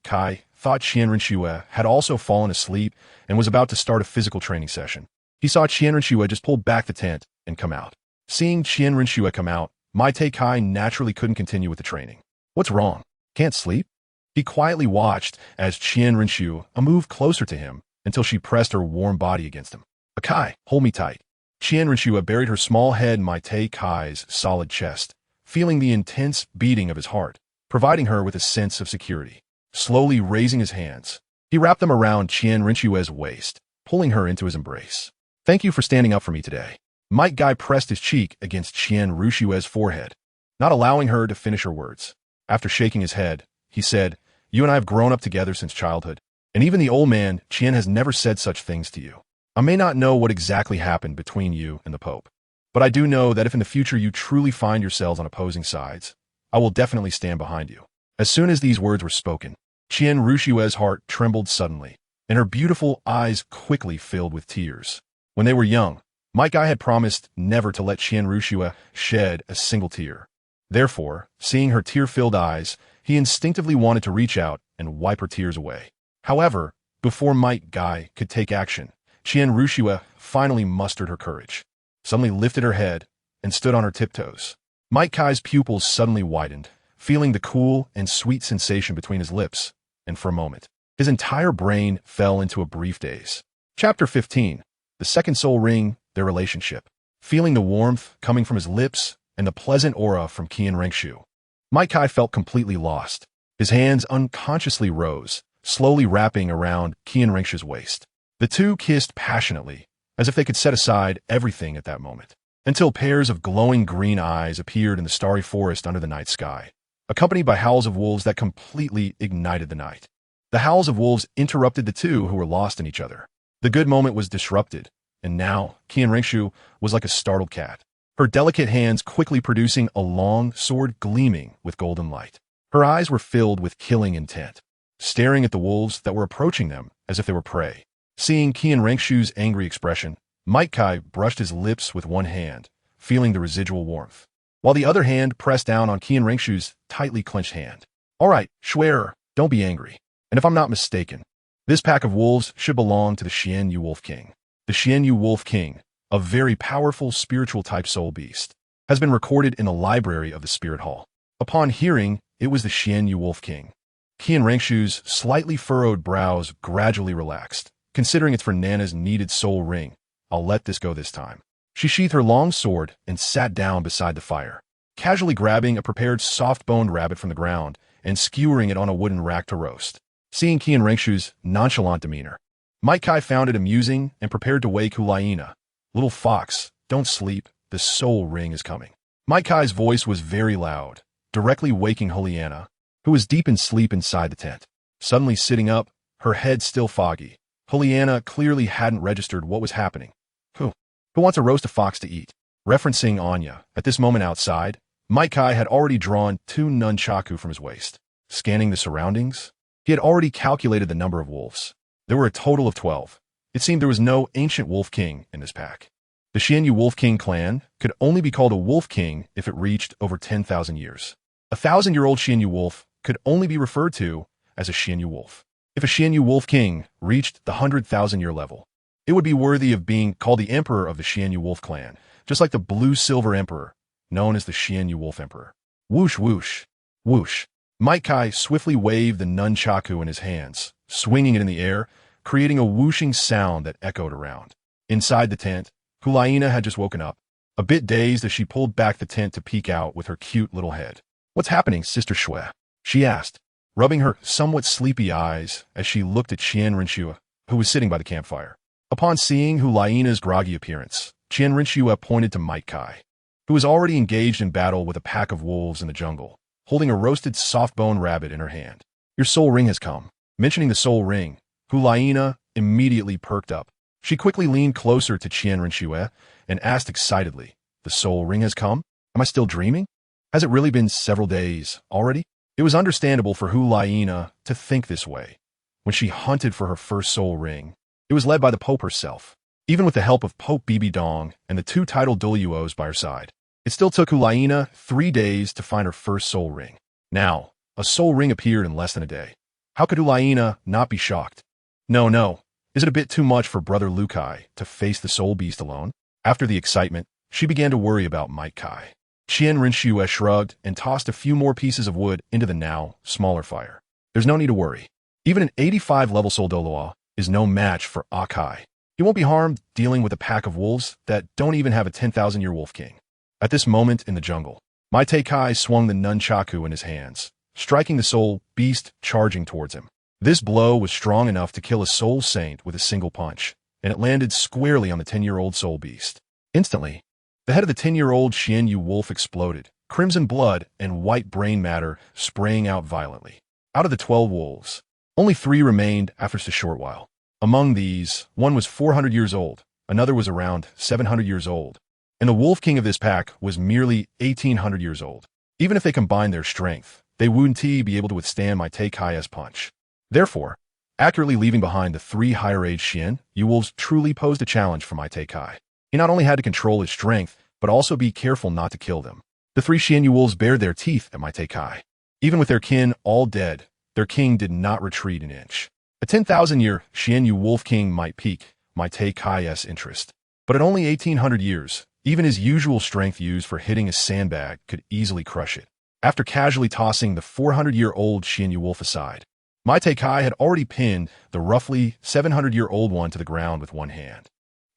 thought Qian Renxue had also fallen asleep and was about to start a physical training session, he saw Qian Renxue just pull back the tent and come out. Seeing Qian Renxue come out, Might Kai naturally couldn't continue with the training. "What's wrong? Can't sleep?" He quietly watched as Qian Renxue moved closer to him until she pressed her warm body against him. "Kai, hold me tight." Qian Renxue buried her small head in Might Kai's solid chest, feeling the intense beating of his heart, providing her with a sense of security. Slowly raising his hands, he wrapped them around Qian Renxue's waist, pulling her into his embrace. "Thank you for standing up for me today." Might Guy pressed his cheek against Qian Renxue's forehead, not allowing her to finish her words. After shaking his head, he said, "You and I have grown up together since childhood, and even the old man, Qian, has never said such things to you. I may not know what exactly happened between you and the Pope, but I do know that if in the future you truly find yourselves on opposing sides, I will definitely stand behind you." As soon as these words were spoken, Qian Renxue's heart trembled suddenly, and her beautiful eyes quickly filled with tears. When they were young, Might Guy had promised never to let Qian Renxue shed a single tear. Therefore, seeing her tear-filled eyes, he instinctively wanted to reach out and wipe her tears away. However, before Might Guy could take action, Qian Renxue finally mustered her courage, suddenly lifted her head, and stood on her tiptoes. Might Guy's pupils suddenly widened, feeling the cool and sweet sensation between his lips, and for a moment, his entire brain fell into a brief daze. Chapter 15. The Second Soul Ring, Their Relationship. Feeling the warmth coming from his lips and the pleasant aura from Qian Renxue, Might Kai felt completely lost. His hands unconsciously rose, slowly wrapping around Qian Renxue's waist. The 2 kissed passionately, as if they could set aside everything at that moment, until pairs of glowing green eyes appeared in the starry forest under the night sky. accompanied by howls of wolves that completely ignited the night. The howls of wolves interrupted the two who were lost in each other. The good moment was disrupted, and now Qian Renxue was like a startled cat, her delicate hands quickly producing a long sword gleaming with golden light. Her eyes were filled with killing intent, staring at the wolves that were approaching them as if they were prey. Seeing Qian Renxue's angry expression, Might Kai brushed his lips with one hand, feeling the residual warmth, while the other hand pressed down on Qian Renxue's tightly clenched hand. All right, Schwerer, don't be angry. And if I'm not mistaken, this pack of wolves should belong to the Qian Wolf King. The Qian Wolf King, a very powerful spiritual type soul beast, has been recorded in the library of the Spirit Hall. Upon hearing it was the Qian Wolf King, Qian Renxue's slightly furrowed brows gradually relaxed. Considering it's for Nana's needed soul ring, I'll let this go this time. She sheathed her long sword and sat down beside the fire, casually grabbing a prepared soft-boned rabbit from the ground and skewering it on a wooden rack to roast. Seeing Qian Renxue's nonchalant demeanor, Might Kai found it amusing and prepared to wake Huang. Little fox, don't sleep, the soul ring is coming. Might Kai's voice was very loud, directly waking Huang, who was deep in sleep inside the tent. Suddenly sitting up, her head still foggy, Huang clearly hadn't registered what was happening. Who wants to roast a fox to eat? Referencing Anya, at this moment outside, Might Kai had already drawn 2 nunchaku from his waist. Scanning the surroundings, he had already calculated the number of wolves. There were a total of 12. It seemed there was no ancient wolf king in this pack. The Qian Wolf King clan could only be called a wolf king if it reached over 10,000 years. A 1,000-year-old Qian wolf could only be referred to as a Qian wolf. If a Qian Wolf King reached the 100,000-year level, it would be worthy of being called the Emperor of the Qian Wolf clan, just like the blue-silver Emperor, known as the Qian Wolf Emperor. Whoosh, whoosh, whoosh. Might Kai swiftly waved the nunchaku in his hands, swinging it in the air, creating a whooshing sound that echoed around. Inside the tent, Huang had just woken up, a bit dazed as she pulled back the tent to peek out with her cute little head. What's happening, Sister Xue? She asked, rubbing her somewhat sleepy eyes as she looked at Qian Renxue, who was sitting by the campfire. Upon seeing Huang's groggy appearance, Qian Renxue pointed to Might Kai, who was already engaged in battle with a pack of wolves in the jungle, holding a roasted soft-boned rabbit in her hand. Your soul ring has come. Mentioning the soul ring, Huang immediately perked up. She quickly leaned closer to Qian Renxue and asked excitedly, the soul ring has come? Am I still dreaming? Has it really been several days already? It was understandable for Huang to think this way. When she hunted for her first soul ring, it was led by the Pope herself. Even with the help of Pope Bibi Dong and the 2 titled Douluos by her side, it still took Huang 3 days to find her first soul ring. Now, a soul ring appeared in less than a day. How could Huang not be shocked? No. Is it a bit too much for Brother Lu Kai to face the soul beast alone? After the excitement, she began to worry about Might Kai. Qian Renxue shrugged and tossed a few more pieces of wood into the now smaller fire. There's no need to worry. Even an 85-level soul Douluo is no match for Kai. He won't be harmed dealing with a pack of wolves that don't even have a 10,000-year wolf king. At this moment in the jungle, Might Kai swung the nunchaku in his hands, striking the soul beast charging towards him. This blow was strong enough to kill a soul saint with a single punch, and it landed squarely on the 10-year-old soul beast. Instantly, the head of the 10-year-old Qian wolf exploded, crimson blood and white brain matter spraying out violently. Out of the 12 wolves, only 3 remained after just a short while. Among these, one was 400 years old, another was around 700 years old, and the wolf king of this pack was merely 1,800 years old. Even if they combined their strength, they wouldn't be able to withstand Might Kai's punch. Therefore, accurately leaving behind the 3 higher-age Qian wolves truly posed a challenge for Might Kai. He not only had to control his strength, but also be careful not to kill them. The 3 Qian wolves bared their teeth at Might Kai. Even with their kin all dead, their king did not retreat an inch. A 10,000-year Qian wolf king might pique Might Kai's interest, but at only 1,800 years, even his usual strength used for hitting a sandbag could easily crush it. After casually tossing the 400-year-old Qian wolf aside, Might Kai had already pinned the roughly 700-year-old one to the ground with one hand.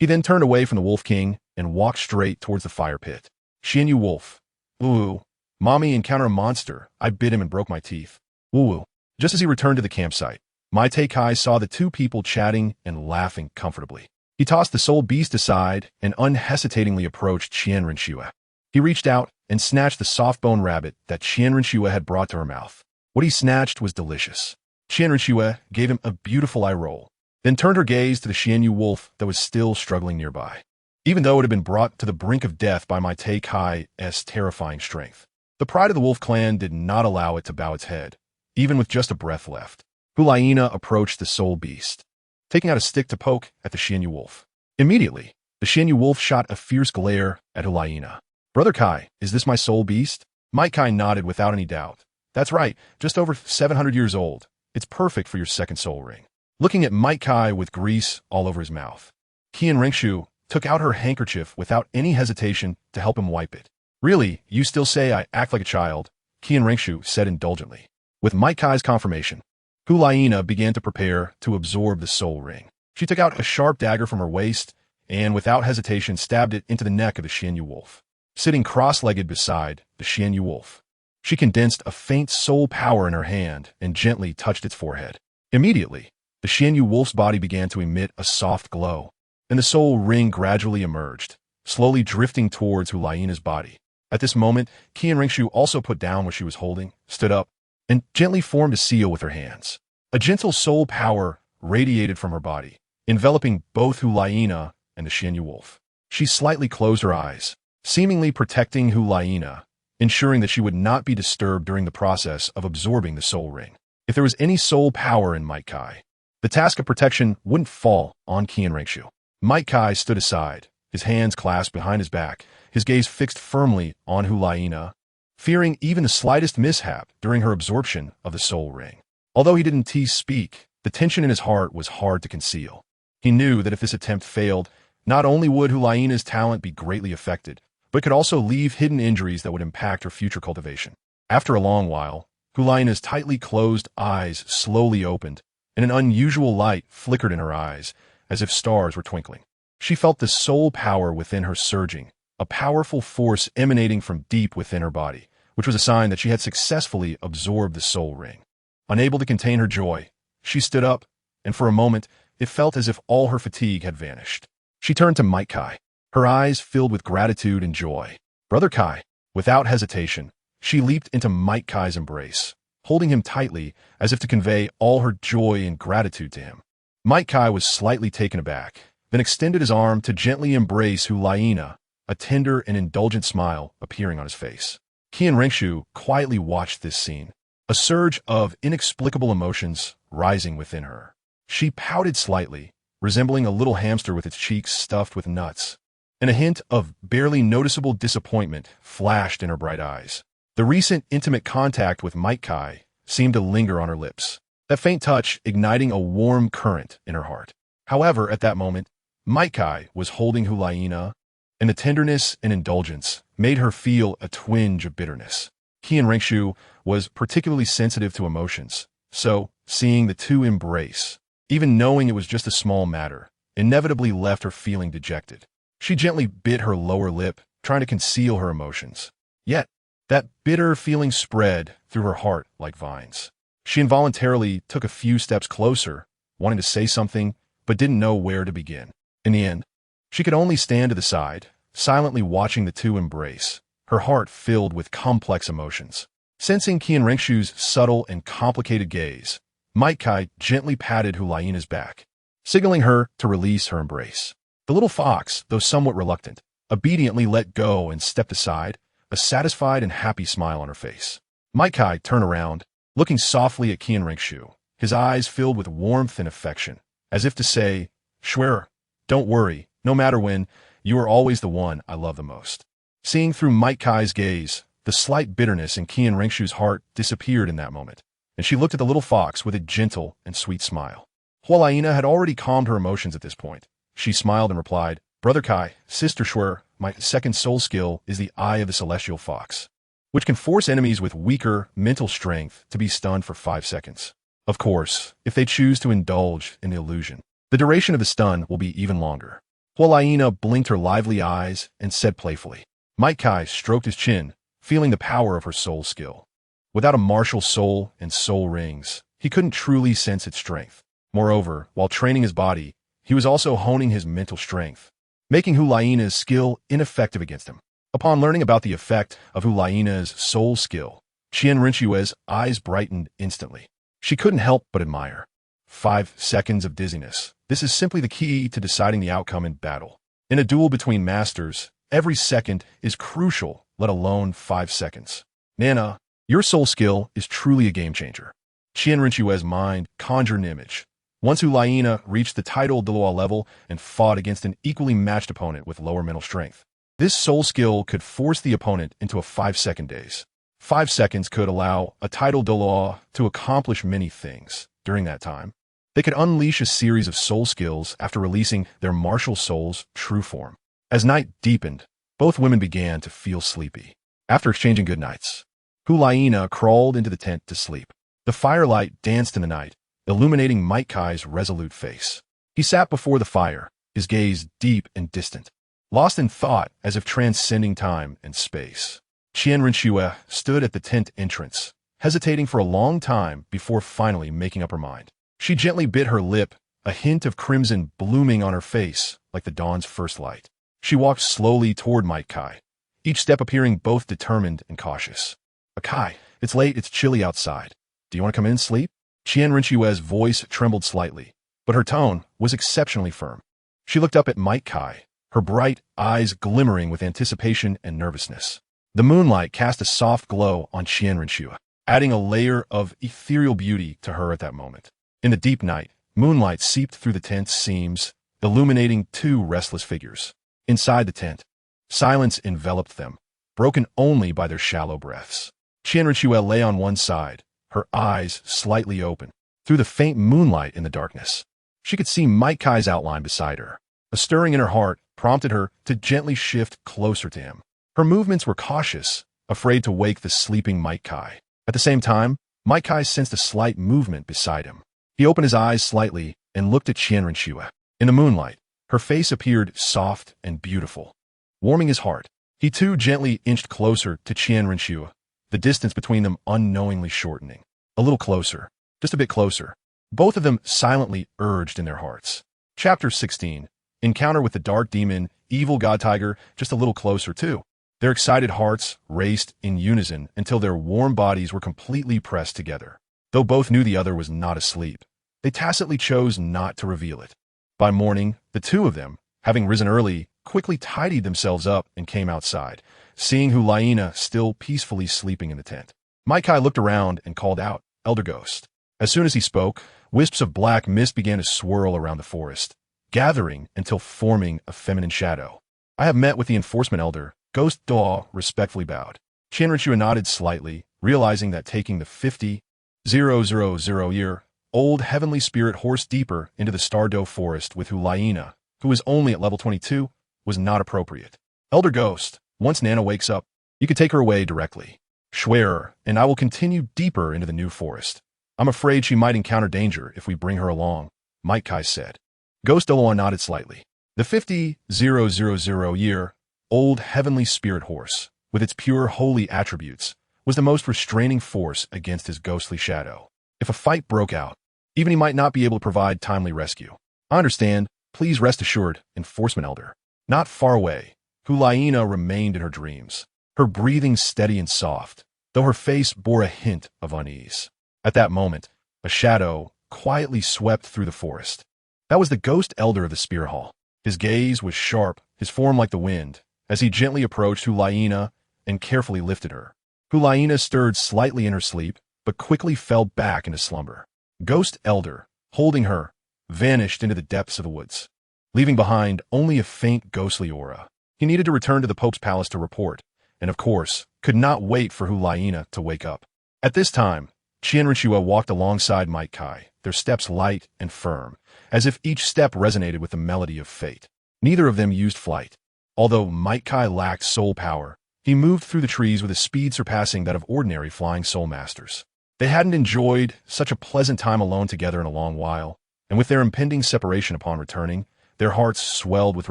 He then turned away from the Wolf King and walked straight towards the fire pit. Qian Wolf. Woo. Mommy encountered a monster. I bit him and broke my teeth. Woo. Just as he returned to the campsite, Might Kai saw the 2 people chatting and laughing comfortably. He tossed the soul beast aside and unhesitatingly approached Qian Renxue. He reached out and snatched the soft-bone rabbit that Qian Renxue had brought to her mouth. What he snatched was delicious. Qian Renxue gave him a beautiful eye roll, then turned her gaze to the Xianyu wolf that was still struggling nearby. Even though it had been brought to the brink of death by my Tai Kai's terrifying strength, the pride of the wolf clan did not allow it to bow its head, even with just a breath left. Hulaina approached the soul beast, taking out a stick to poke at the Xianyu wolf. Immediately, the Xianyu wolf shot a fierce glare at Hulaina. "Brother Kai, is this my soul beast?" Mike Kai nodded without any doubt. "That's right, just over 700 years old. It's perfect for your second soul ring." Looking at Mike Kai with grease all over his mouth, Qian Renxue took out her handkerchief without any hesitation to help him wipe it. "Really, you still say I act like a child?" Qian Renxue said indulgently. With Mike Kai's confirmation, Hulaina began to prepare to absorb the soul ring. She took out a sharp dagger from her waist and, without hesitation, stabbed it into the neck of the Xianyu wolf. Sitting cross-legged beside the Xianyu wolf, she condensed a faint soul power in her hand and gently touched its forehead. Immediately, the Xianyu wolf's body began to emit a soft glow, and the soul ring gradually emerged, slowly drifting towards Hulaina's body. At this moment, Qian Renxue also put down what she was holding, stood up, and gently formed a seal with her hands. A gentle soul power radiated from her body, enveloping both Hulaina and the Xianyu wolf. She slightly closed her eyes, seemingly protecting Hulaina, ensuring that she would not be disturbed during the process of absorbing the soul ring. If there was any soul power in Mike Kai, the task of protection wouldn't fall on Qian Renxue. Mike Kai stood aside, his hands clasped behind his back, his gaze fixed firmly on Hulaina, fearing even the slightest mishap during her absorption of the soul ring. Although he didn't speak, the tension in his heart was hard to conceal. He knew that if this attempt failed, not only would Hulaina's talent be greatly affected, but could also leave hidden injuries that would impact her future cultivation. After a long while, Hulaina's tightly closed eyes slowly opened, and an unusual light flickered in her eyes, as if stars were twinkling. She felt the soul power within her surging, a powerful force emanating from deep within her body, which was a sign that she had successfully absorbed the soul ring. Unable to contain her joy, she stood up, and for a moment, it felt as if all her fatigue had vanished. She turned to Mike Kai, her eyes filled with gratitude and joy. "Brother Kai," without hesitation, she leaped into Mike Kai's embrace, holding him tightly as if to convey all her joy and gratitude to him. Mike Kai was slightly taken aback, then extended his arm to gently embrace Hulaina, a tender and indulgent smile appearing on his face. Qian Renxue quietly watched this scene, a surge of inexplicable emotions rising within her. She pouted slightly, resembling a little hamster with its cheeks stuffed with nuts, and a hint of barely noticeable disappointment flashed in her bright eyes. The recent intimate contact with Mike Kai seemed to linger on her lips, that faint touch igniting a warm current in her heart. However, at that moment, Mike Kai was holding Hulaina, and the tenderness and indulgence made her feel a twinge of bitterness. Qian Renxue was particularly sensitive to emotions, so seeing the two embrace, even knowing it was just a small matter, inevitably left her feeling dejected. She gently bit her lower lip, trying to conceal her emotions. Yet, that bitter feeling spread through her heart like vines. She involuntarily took a few steps closer, wanting to say something, but didn't know where to begin. In the end, she could only stand to the side, silently watching the two embrace, her heart filled with complex emotions. Sensing Qian Renxue's subtle and complicated gaze, Mike Kai gently patted Hulaina's back, signaling her to release her embrace. The little fox, though somewhat reluctant, obediently let go and stepped aside, a satisfied and happy smile on her face. Mike Kai turned around, looking softly at Qian Renxue, his eyes filled with warmth and affection, as if to say, "Schwer, don't worry, no matter when, you are always the one I love the most." Seeing through Mike Kai's gaze, the slight bitterness in Qian Renxue's heart disappeared in that moment, and she looked at the little fox with a gentle and sweet smile. Hulaina had already calmed her emotions at this point. She smiled and replied, "Brother Kai, Sister Schwer, my second soul skill is the Eye of the Celestial Fox, which can force enemies with weaker mental strength to be stunned for 5 seconds. Of course, if they choose to indulge in the illusion, the duration of the stun will be even longer." Hulaina blinked her lively eyes and said playfully. Mike Kai stroked his chin, feeling the power of her soul skill. Without a martial soul and soul rings, he couldn't truly sense its strength. Moreover, while training his body, he was also honing his mental strength, making Hulaina's skill ineffective against him. Upon learning about the effect of Huang's soul skill, Qian Renxue's eyes brightened instantly. She couldn't help but admire. 5 seconds of dizziness. This is simply the key to deciding the outcome in battle. In a duel between masters, every second is crucial, let alone 5 seconds. Nana, your soul skill is truly a game changer. Qian Renxue's mind conjured an image. Once Huang reached the title.Moreover level and fought against an equally matched opponent with lower mental strength. This soul skill could force the opponent into a 5-second daze. 5 seconds could allow a title.Moreover to accomplish many things. During that time, they could unleash a series of soul skills after releasing their martial soul's true form. As night deepened, both women began to feel sleepy. After exchanging good nights, Huang crawled into the tent to sleep. The firelight danced in the night, illuminating Might Kai's resolute face. He sat before the fire, his gaze deep and distant, lost in thought as if transcending time and space. Qian Renxue stood at the tent entrance, hesitating for a long time before finally making up her mind. She gently bit her lip, a hint of crimson blooming on her face like the dawn's first light. She walked slowly toward Might Kai, each step appearing both determined and cautious. Kai, it's late, it's chilly outside. Do you want to come in and sleep? Qian Renxue's voice trembled slightly, but her tone was exceptionally firm. She looked up at Might Kai, her bright eyes glimmering with anticipation and nervousness. The moonlight cast a soft glow on Qian Renxue, adding a layer of ethereal beauty to her at that moment. In the deep night, moonlight seeped through the tent's seams, illuminating 2 restless figures. Inside the tent, silence enveloped them, broken only by their shallow breaths. Qian Renxue lay on one side, her eyes slightly open. Through the faint moonlight in the darkness, she could see Might Kai's outline beside her. A stirring in her heart prompted her to gently shift closer to him. Her movements were cautious, afraid to wake the sleeping Might Kai. At the same time, Might Kai sensed a slight movement beside him. He opened his eyes slightly and looked at Qian Renxue. In the moonlight, her face appeared soft and beautiful, warming his heart. He too gently inched closer to Qian Renxue, the distance between them unknowingly shortening. A little closer, just a bit closer. Both of them silently urged in their hearts. Chapter 16. Encounter with the dark demon, evil god tiger, just a little closer too. Their excited hearts raced in unison until their warm bodies were completely pressed together. Though both knew the other was not asleep, they tacitly chose not to reveal it. By morning, the two of them, having risen early, quickly tidied themselves up and came outside, seeing Huang still peacefully sleeping in the tent. Might Kai looked around and called out, "Elder Ghost." As soon as he spoke, wisps of black mist began to swirl around the forest, gathering until forming a feminine shadow. "I have met with the enforcement elder." Ghost Douluo respectfully bowed. Qian Renxue nodded slightly, realizing that taking the 50,000-year-old heavenly spirit horse deeper into the Stardoe forest with Huang, who was only at level 22, was not appropriate. "Elder Ghost, once Nana wakes up, you can take her away directly. Schwerer and I will continue deeper into the new forest. I'm afraid she might encounter danger if we bring her along," Might Kai said. Ghost Douluo nodded slightly. The 50,000-year-old heavenly spirit horse, with its pure holy attributes, was the most restraining force against his ghostly shadow. If a fight broke out, even he might not be able to provide timely rescue. "I understand. Please rest assured, enforcement elder." Not far away, Huang remained in her dreams, her breathing steady and soft, though her face bore a hint of unease. At that moment, a shadow quietly swept through the forest. That was the ghost elder of the Spear Hall. His gaze was sharp, his form like the wind, as he gently approached Huang and carefully lifted her. Huang stirred slightly in her sleep, but quickly fell back into slumber. Ghost elder, holding her, vanished into the depths of the woods, leaving behind only a faint ghostly aura. He needed to return to the Pope's palace to report, and of course, could not wait for Huang to wake up. At this time, Qian Renxue walked alongside Might Kai, their steps light and firm, as if each step resonated with the melody of fate. Neither of them used flight. Although Might Kai lacked soul power, he moved through the trees with a speed surpassing that of ordinary flying soul masters. They hadn't enjoyed such a pleasant time alone together in a long while, and with their impending separation upon returning, their hearts swelled with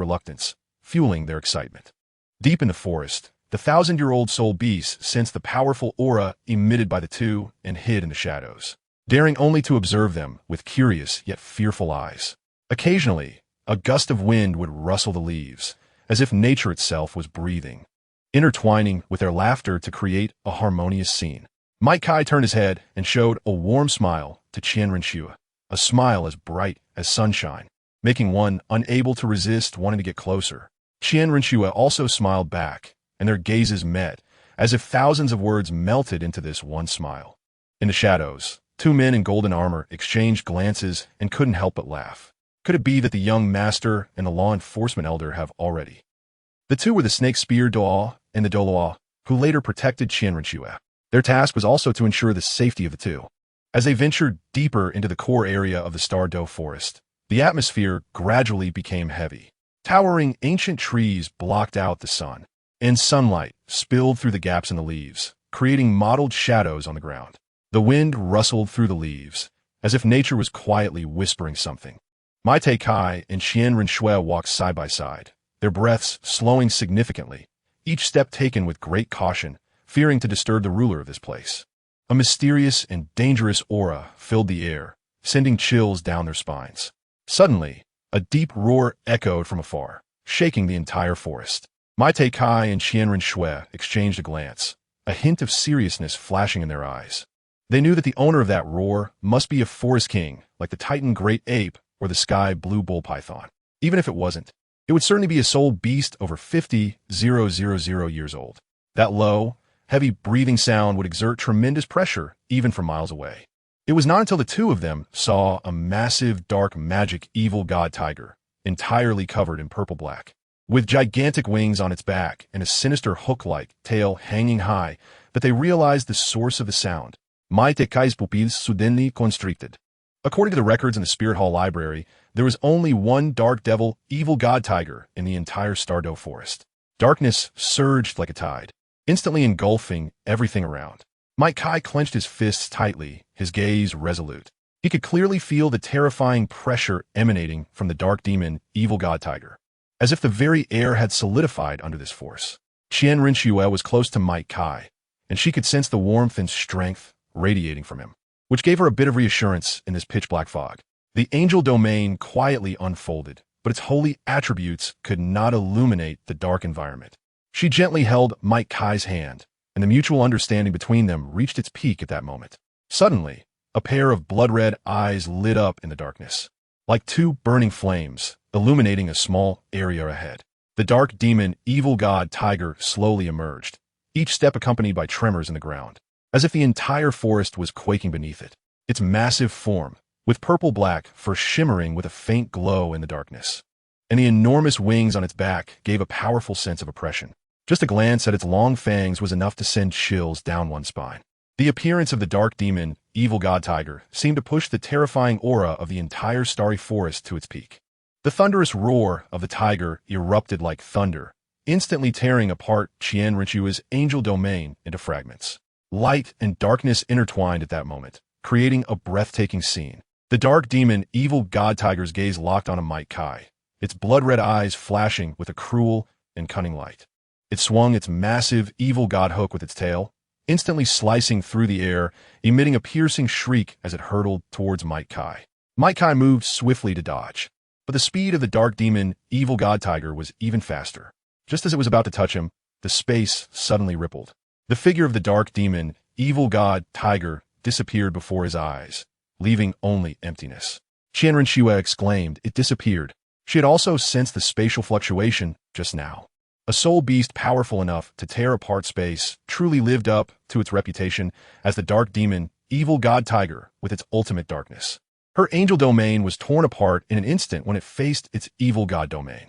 reluctance, fueling their excitement. Deep in the forest, the 1,000-year-old soul beast sensed the powerful aura emitted by the two and hid in the shadows, daring only to observe them with curious yet fearful eyes. Occasionally, a gust of wind would rustle the leaves, as if nature itself was breathing. intertwining with their laughter to create a harmonious scene. Mike Kai turned his head and showed a warm smile to Qian Renxue, a smile as bright as sunshine, making one unable to resist wanting to get closer. Qian Renxue also smiled back, and their gazes met, as if thousands of words melted into this one smile. In the shadows, two men in golden armor exchanged glances and couldn't help but laugh. Could it be that the young master and the law enforcement elder have already? The two were the snake spear Douluo and the Douluo, who later protected Qian Renxue. Their task was also to ensure the safety of the two. As they ventured deeper into the core area of the Star Do forest, the atmosphere gradually became heavy. Towering ancient trees blocked out the sun, and sunlight spilled through the gaps in the leaves, creating mottled shadows on the ground. The wind rustled through the leaves, as if nature was quietly whispering something. Mite Kai and Qian Renxue walked side by side, their breaths slowing significantly, each step taken with great caution, fearing to disturb the ruler of this place. A mysterious and dangerous aura filled the air, sending chills down their spines. Suddenly, a deep roar echoed from afar, shaking the entire forest. Mite Kai and Qian Renxue exchanged a glance, a hint of seriousness flashing in their eyes. They knew that the owner of that roar must be a forest king, like the Titan Great Ape or the Sky Blue Bull Python. Even if it wasn't, it would certainly be a soul beast over 50,000 years old. That low, heavy breathing sound would exert tremendous pressure even from miles away. It was not until the two of them saw a massive, dark, magic, evil god tiger, entirely covered in purple-black, with gigantic wings on its back and a sinister hook-like tail hanging high, that they realized the source of the sound. Mite Kai's pupils suddenly constricted. According to the records in the Spirit Hall Library, there was only one dark devil, evil god tiger in the entire Star Do forest. Darkness surged like a tide, instantly engulfing everything around. Mike Kai clenched his fists tightly, his gaze resolute. He could clearly feel the terrifying pressure emanating from the dark demon, evil god tiger, as if the very air had solidified under this force. Qian Renxue was close to Mike Kai, and she could sense the warmth and strength radiating from him, which gave her a bit of reassurance in this pitch-black fog. The angel domain quietly unfolded, but its holy attributes could not illuminate the dark environment. She gently held Mike Kai's hand, and the mutual understanding between them reached its peak at that moment. Suddenly, a pair of blood-red eyes lit up in the darkness, like two burning flames, illuminating a small area ahead. The dark demon, evil god tiger slowly emerged, each step accompanied by tremors in the ground, as if the entire forest was quaking beneath it. Its massive form, with purple-black fur shimmering with a faint glow in the darkness, and the enormous wings on its back gave a powerful sense of oppression. Just a glance at its long fangs was enough to send chills down one's spine. The appearance of the dark demon, evil god tiger, seemed to push the terrifying aura of the entire starry forest to its peak. The thunderous roar of the tiger erupted like thunder, instantly tearing apart Qian Renxue's angel domain into fragments. Light and darkness intertwined at that moment, creating a breathtaking scene. The dark demon, evil god tiger's gaze locked on a Mike Kai, its blood-red eyes flashing with a cruel and cunning light. It swung its massive, evil god hook with its tail, instantly slicing through the air, emitting a piercing shriek as it hurtled towards Mike Kai. Mike Kai moved swiftly to dodge, but the speed of the dark demon, evil god tiger was even faster. Just as it was about to touch him, the space suddenly rippled. The figure of the dark demon, evil god tiger, disappeared before his eyes, leaving only emptiness. Qian Renxue exclaimed, it disappeared. She had also sensed the spatial fluctuation just now. A soul beast powerful enough to tear apart space truly lived up to its reputation as the dark demon, evil god tiger with its ultimate darkness. Her angel domain was torn apart in an instant when it faced its evil god domain.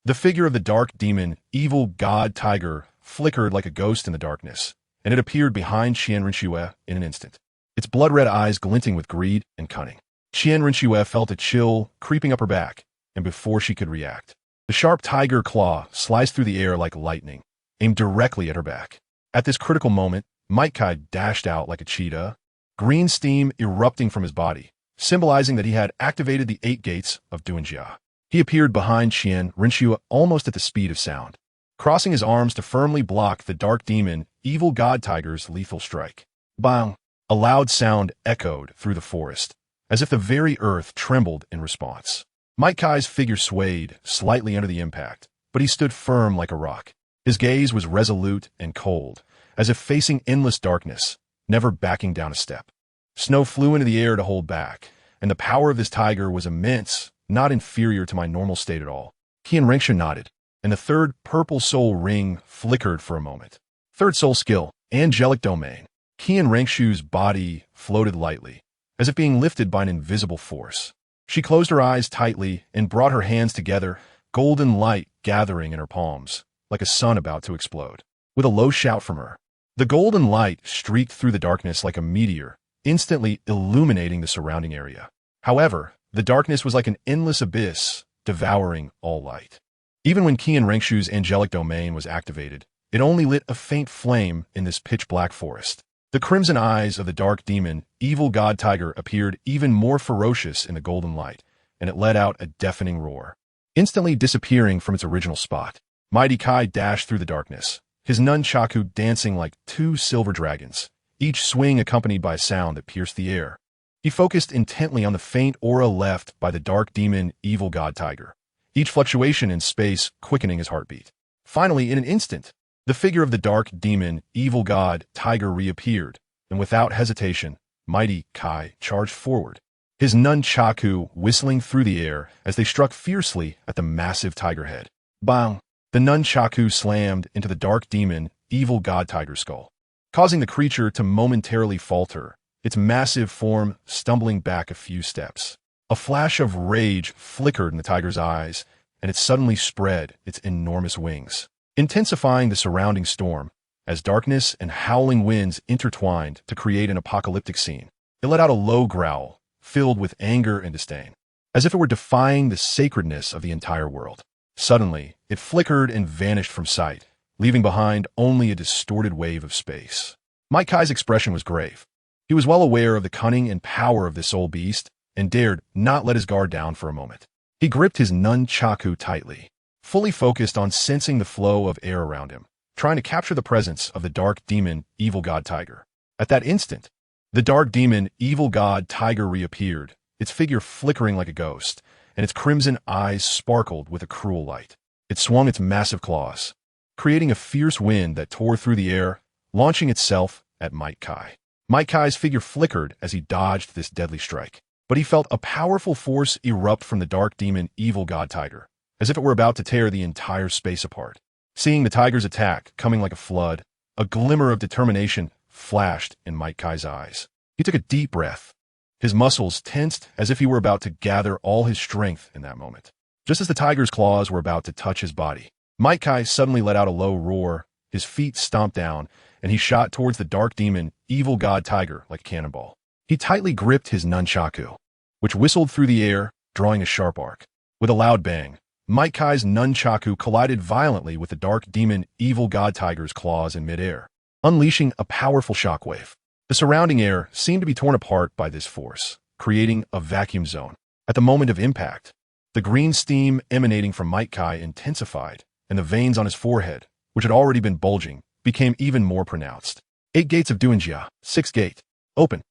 The figure of the dark demon, evil god tiger, flickered like a ghost in the darkness, and it appeared behind Qian Renxue in an instant, its blood-red eyes glinting with greed and cunning. Qian Renxue felt a chill creeping up her back, and before she could react, the sharp tiger claw sliced through the air like lightning, aimed directly at her back. At this critical moment, Mike Kai dashed out like a cheetah, green steam erupting from his body, symbolizing that he had activated the 8 gates of Duanjia. He appeared behind Qian Renxue almost at the speed of sound, crossing his arms to firmly block the dark demon, evil god tiger's lethal strike. Bang! A loud sound echoed through the forest, as if the very earth trembled in response. Mike Kai's figure swayed slightly under the impact, but he stood firm like a rock. His gaze was resolute and cold, as if facing endless darkness, never backing down a step. Snow flew into the air to hold back, and the power of this tiger was immense, not inferior to my normal state at all. Qian Renxue nodded, and the third purple soul ring flickered for a moment. Third soul skill, angelic domain. Qian Renxue's body floated lightly, as if being lifted by an invisible force. She closed her eyes tightly and brought her hands together, golden light gathering in her palms, like a sun about to explode. With a low shout from her, the golden light streaked through the darkness like a meteor, instantly illuminating the surrounding area. However, the darkness was like an endless abyss, devouring all light. Even when Qian Renxue's angelic domain was activated, it only lit a faint flame in this pitch-black forest. The crimson eyes of the dark demon, evil god tiger, appeared even more ferocious in the golden light, and it let out a deafening roar, instantly disappearing from its original spot. Mighty Kai dashed through the darkness, his nunchaku dancing like two silver dragons, each swing accompanied by a sound that pierced the air. He focused intently on the faint aura left by the dark demon, evil god tiger, each fluctuation in space quickening his heartbeat. Finally, in an instant, the figure of the dark demon, evil god tiger reappeared, and without hesitation, Mighty Kai charged forward, his nunchaku whistling through the air as they struck fiercely at the massive tiger head. Bang! The nunchaku slammed into the dark demon, evil god tiger's skull, causing the creature to momentarily falter, its massive form stumbling back a few steps. A flash of rage flickered in the tiger's eyes, and it suddenly spread its enormous wings, intensifying the surrounding storm. As darkness and howling winds intertwined to create an apocalyptic scene, it let out a low growl, filled with anger and disdain, as if it were defying the sacredness of the entire world. Suddenly, it flickered and vanished from sight, leaving behind only a distorted wave of space. Mighty Kai's expression was grave. He was well aware of the cunning and power of this old beast, and dared not let his guard down for a moment. He gripped his nunchaku tightly, fully focused on sensing the flow of air around him, trying to capture the presence of the dark demon, evil god tiger. At that instant, the dark demon, evil god tiger reappeared, its figure flickering like a ghost, and its crimson eyes sparkled with a cruel light. It swung its massive claws, creating a fierce wind that tore through the air, launching itself at Mighty Kai. Mighty Kai's figure flickered as he dodged this deadly strike, but he felt a powerful force erupt from the dark demon, evil god tiger, as if it were about to tear the entire space apart. Seeing the tiger's attack coming like a flood, a glimmer of determination flashed in Mighty Kai's eyes. He took a deep breath, his muscles tensed as if he were about to gather all his strength in that moment. Just as the tiger's claws were about to touch his body, Mighty Kai suddenly let out a low roar, his feet stomped down, and he shot towards the dark demon, evil god tiger like a cannonball. He tightly gripped his nunchaku, which whistled through the air, drawing a sharp arc. With a loud bang, Mighty Kai's nunchaku collided violently with the dark demon, evil god tiger's claws in midair, unleashing a powerful shockwave. The surrounding air seemed to be torn apart by this force, creating a vacuum zone. At the moment of impact, the green steam emanating from Mighty Kai intensified, and the veins on his forehead, which had already been bulging, became even more pronounced. 8 gates of Duanjia, 6th gate, open.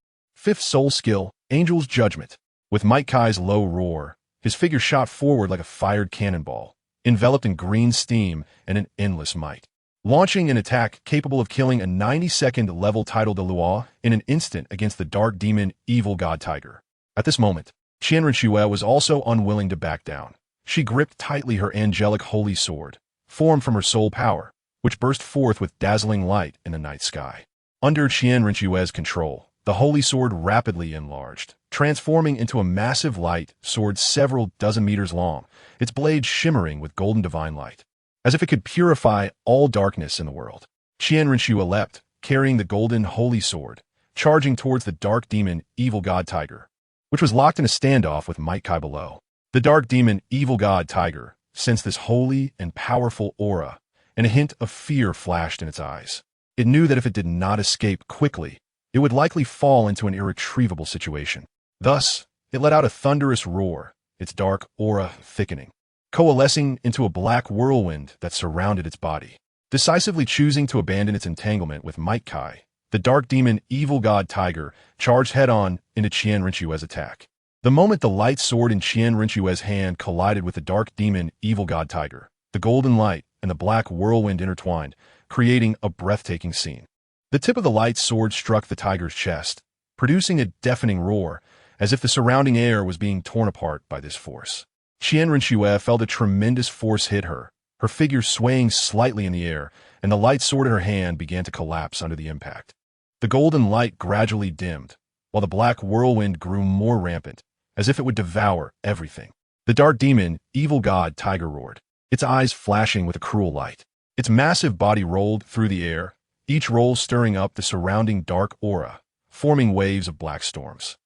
5th soul skill, Angel's Judgment. With Mighty Kai's low roar, his figure shot forward like a fired cannonball, enveloped in green steam and an endless might, launching an attack capable of killing a 92nd level title Douluo in an instant against the dark demon, evil god tiger. At this moment, Qian Renxue was also unwilling to back down. She gripped tightly her angelic holy sword, formed from her soul power, which burst forth with dazzling light in the night sky. Under Qian Renxue's control, the holy sword rapidly enlarged, transforming into a massive light sword several dozen meters long, its blade shimmering with golden divine light, as if it could purify all darkness in the world. Qian Renxue leapt, carrying the golden holy sword, charging towards the dark demon, evil god tiger, which was locked in a standoff with Mighty Kai below. The dark demon, evil god tiger, sensed this holy and powerful aura, and a hint of fear flashed in its eyes. It knew that if it did not escape quickly, it would likely fall into an irretrievable situation. Thus, it let out a thunderous roar, its dark aura thickening, coalescing into a black whirlwind that surrounded its body. Decisively choosing to abandon its entanglement with Mighty Kai, the dark demon, evil god tiger, charged head-on into Qian Renxue's attack. The moment the light sword in Qian Renxue's hand collided with the dark demon, evil god tiger, the the golden light and the black whirlwind intertwined, creating a breathtaking scene. The tip of the light sword struck the tiger's chest, producing a deafening roar, as if the surrounding air was being torn apart by this force. Qian Renxue felt a tremendous force hit her, her figure swaying slightly in the air, and the light sword in her hand began to collapse under the impact. The golden light gradually dimmed, while the black whirlwind grew more rampant, as if it would devour everything. The dark demon, evil god tiger roared, its eyes flashing with a cruel light. Its massive body rolled through the air, each roll stirring up the surrounding dark aura, forming waves of black storms.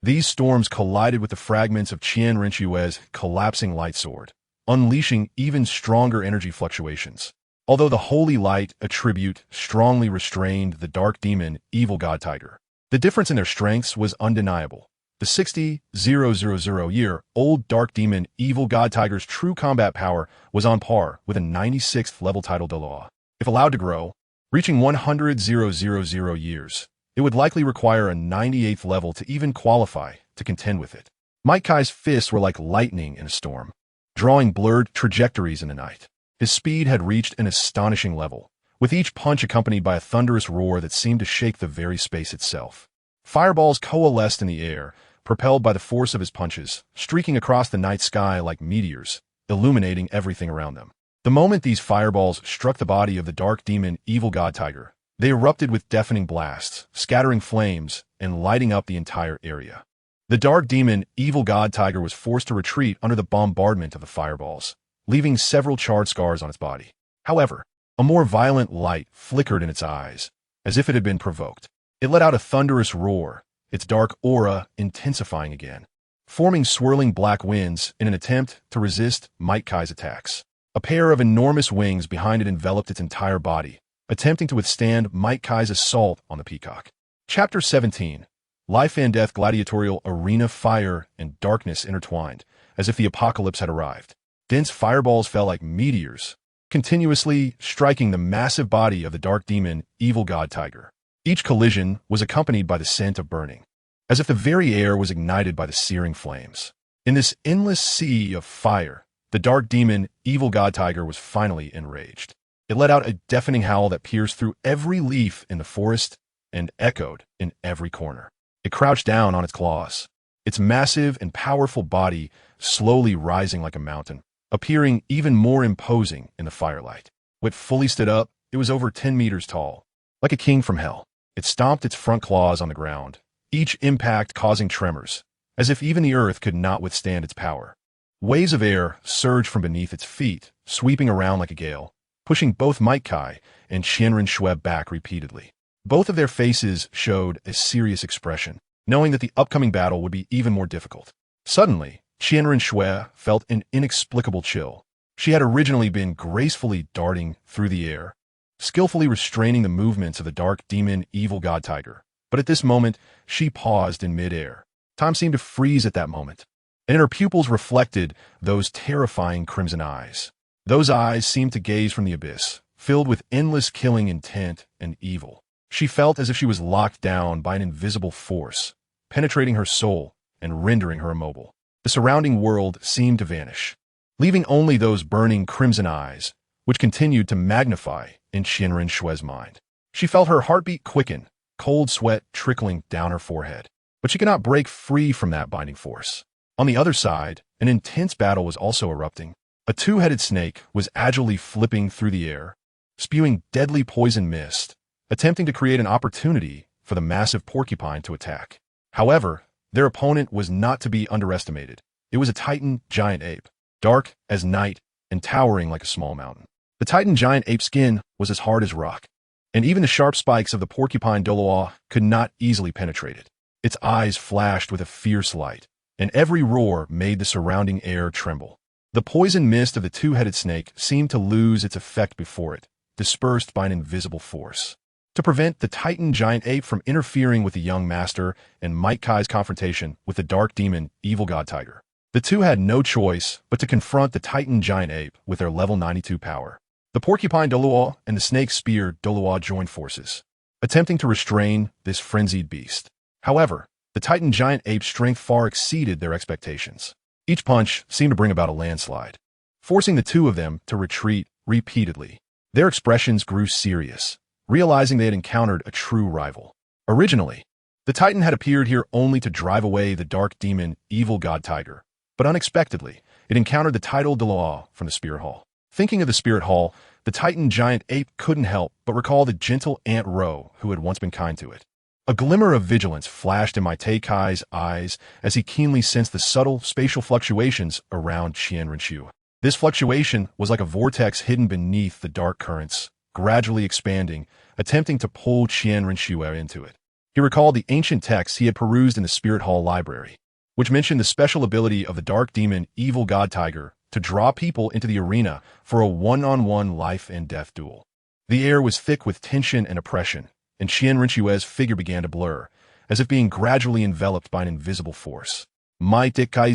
These storms collided with the fragments of Qian Renxue's collapsing light sword, unleashing even stronger energy fluctuations. Although the holy light attribute strongly restrained the dark demon, evil god tiger, the difference in their strengths was undeniable. The 60,000-year-old dark demon, evil god tiger's true combat power was on par with a 96th level title Douluo. If allowed to grow, reaching 100,000 years, it would likely require a 98th level to even qualify to contend with it. Mike Kai's fists were like lightning in a storm, drawing blurred trajectories in the night. His speed had reached an astonishing level, with each punch accompanied by a thunderous roar that seemed to shake the very space itself. Fireballs coalesced in the air, propelled by the force of his punches, streaking across the night sky like meteors, illuminating everything around them. The moment these fireballs struck the body of the dark demon, evil god tiger, they erupted with deafening blasts, scattering flames, and lighting up the entire area. The dark demon, evil god tiger was forced to retreat under the bombardment of the fireballs, leaving several charred scars on its body. However, a more violent light flickered in its eyes, as if it had been provoked. It let out a thunderous roar, its dark aura intensifying again, forming swirling black winds in an attempt to resist Mike Kai's attacks. A pair of enormous wings behind it enveloped its entire body, attempting to withstand Mike Kai's assault on the peacock. Chapter 17. Life and Death Gladiatorial Arena. Fire and darkness intertwined, as if the apocalypse had arrived. Dense fireballs fell like meteors, continuously striking the massive body of the dark demon, evil god tiger. Each collision was accompanied by the scent of burning, as if the very air was ignited by the searing flames. In this endless sea of fire, the dark demon, evil god tiger was finally enraged. It let out a deafening howl that pierced through every leaf in the forest and echoed in every corner. It crouched down on its claws, its massive and powerful body slowly rising like a mountain, appearing even more imposing in the firelight. When it fully stood up, it was over 10 meters tall, like a king from hell. It stomped its front claws on the ground, each impact causing tremors, as if even the earth could not withstand its power. Waves of air surged from beneath its feet, sweeping around like a gale, pushing both Mike Kai and Qian Renxue back repeatedly. Both of their faces showed a serious expression, knowing that the upcoming battle would be even more difficult. Suddenly, Qian Renxue felt an inexplicable chill. She had originally been gracefully darting through the air, skillfully restraining the movements of the dark demon, evil god tiger. But at this moment, she paused in midair. Time seemed to freeze at that moment, and in her pupils reflected those terrifying crimson eyes. Those eyes seemed to gaze from the abyss, filled with endless killing intent and evil. She felt as if she was locked down by an invisible force, penetrating her soul and rendering her immobile. The surrounding world seemed to vanish, leaving only those burning crimson eyes, which continued to magnify in Qian Renxue's mind. She felt her heartbeat quicken, cold sweat trickling down her forehead. But she could not break free from that binding force. On the other side, an intense battle was also erupting. A two-headed snake was agilely flipping through the air, spewing deadly poison mist, attempting to create an opportunity for the massive porcupine to attack. However, their opponent was not to be underestimated. It was a titan giant ape, dark as night and towering like a small mountain. The titan giant ape's skin was as hard as rock, and even the sharp spikes of the porcupine Douluo could not easily penetrate it. Its eyes flashed with a fierce light, and every roar made the surrounding air tremble. The poison mist of the two-headed snake seemed to lose its effect before it, dispersed by an invisible force. To prevent the titan giant ape from interfering with the young master and Mike Kai's confrontation with the dark demon, evil god tiger, the two had no choice but to confront the titan giant ape with their level 92 power. The porcupine Douluo and the snake spear Douluo joined forces, attempting to restrain this frenzied beast. However, the titan giant ape's strength far exceeded their expectations. Each punch seemed to bring about a landslide. forcing the two of them to retreat repeatedly. Their expressions grew serious, realizing they had encountered a true rival. Originally, the Titan had appeared here only to drive away the dark demon, evil god tiger, but unexpectedly, it encountered the title Douluo from the Spirit Hall. Thinking of the Spirit Hall, the Titan giant ape couldn't help but recall the gentle Aunt Ro who had once been kind to it. A glimmer of vigilance flashed in Kai's eyes as he keenly sensed the subtle spatial fluctuations around Qian Renxue. This fluctuation was like a vortex hidden beneath the dark currents, gradually expanding, attempting to pull Qian Renxue into it. He recalled the ancient texts he had perused in the Spirit Hall library, which mentioned the special ability of the dark demon, evil god tiger, to draw people into the arena for a one-on-one life and death duel. The air was thick with tension and oppression, and Qian Renxue's figure began to blur, as if being gradually enveloped by an invisible force. Mythical.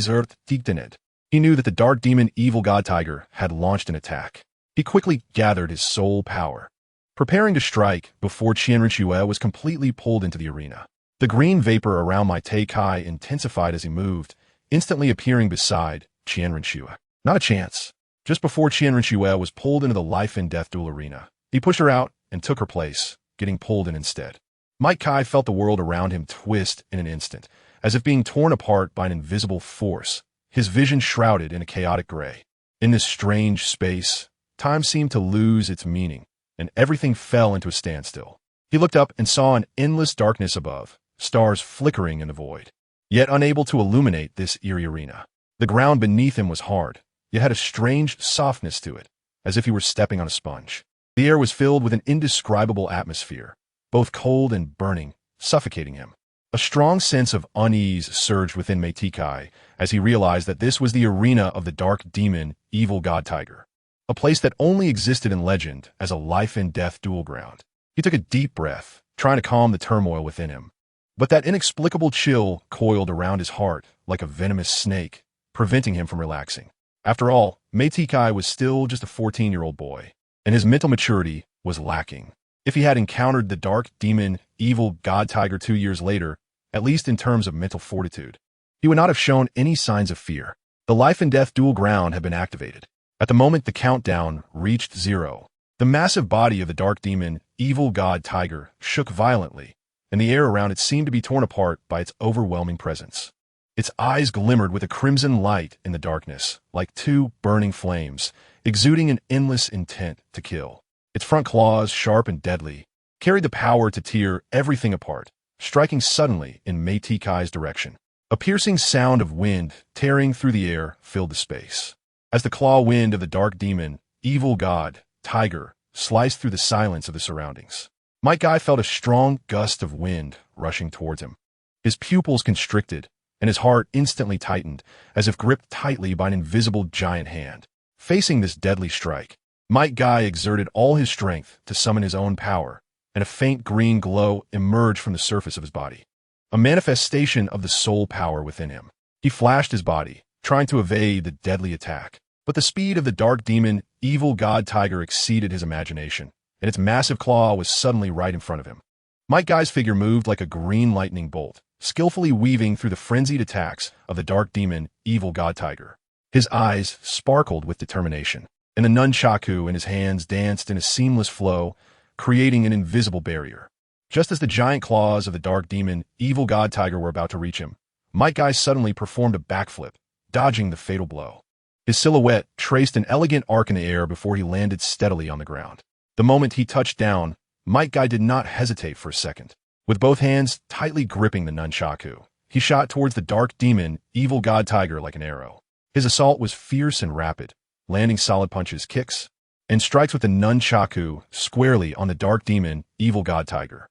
He knew that the dark demon, evil god tiger, had launched an attack. He quickly gathered his soul power, preparing to strike before Qian Renxue was completely pulled into the arena. The green vapor around Kai intensified as he moved, instantly appearing beside Qian Renxue. Not a chance. Just before Qian Renxue was pulled into the life and death duel arena, he pushed her out and took her place, getting pulled in instead. Kai felt the world around him twist in an instant, as if being torn apart by an invisible force, his vision shrouded in a chaotic gray. In this strange space, time seemed to lose its meaning, and everything fell into a standstill. He looked up and saw an endless darkness above, stars flickering in the void, yet unable to illuminate this eerie arena. The ground beneath him was hard, yet had a strange softness to it, as if he were stepping on a sponge. The air was filled with an indescribable atmosphere, both cold and burning, suffocating him. A strong sense of unease surged within Kai as he realized that this was the arena of the dark demon, evil god tiger, a place that only existed in legend as a life and death duel ground. He took a deep breath, trying to calm the turmoil within him. But that inexplicable chill coiled around his heart like a venomous snake, preventing him from relaxing. After all, Kai was still just a 14-year-old boy, and his mental maturity was lacking. If he had encountered the dark demon, evil god tiger 2 years later, at least in terms of mental fortitude, he would not have shown any signs of fear. The life and death duel ground had been activated. At the moment the countdown reached 0, the massive body of the dark demon, evil god tiger, shook violently, and the air around it seemed to be torn apart by its overwhelming presence. Its eyes glimmered with a crimson light in the darkness, like two burning flames, exuding an endless intent to kill. Its front claws, sharp and deadly, carried the power to tear everything apart, striking suddenly in Kai's direction. A piercing sound of wind tearing through the air filled the space. As the claw wind of the dark demon, evil god, tiger, sliced through the silence of the surroundings, Kai felt a strong gust of wind rushing towards him. His pupils constricted, and his heart instantly tightened, as if gripped tightly by an invisible giant hand. Facing this deadly strike, Kai exerted all his strength to summon his own power, and a faint green glow emerged from the surface of his body, a manifestation of the soul power within him. He flashed his body, trying to evade the deadly attack, but the speed of the dark demon, evil god tiger exceeded his imagination, and its massive claw was suddenly right in front of him. Kai's figure moved like a green lightning bolt, skillfully weaving through the frenzied attacks of the dark demon, evil god tiger. His eyes sparkled with determination, and the nunchaku in his hands danced in a seamless flow, creating an invisible barrier. Just as the giant claws of the dark demon, evil god tiger were about to reach him, Kai suddenly performed a backflip, dodging the fatal blow. His silhouette traced an elegant arc in the air before he landed steadily on the ground. The moment he touched down, Kai did not hesitate for a second. With both hands tightly gripping the nunchaku, he shot towards the dark demon, evil god tiger like an arrow. His assault was fierce and rapid, landing solid punches, kicks, and strikes with the nunchaku squarely on the dark demon, evil god tiger.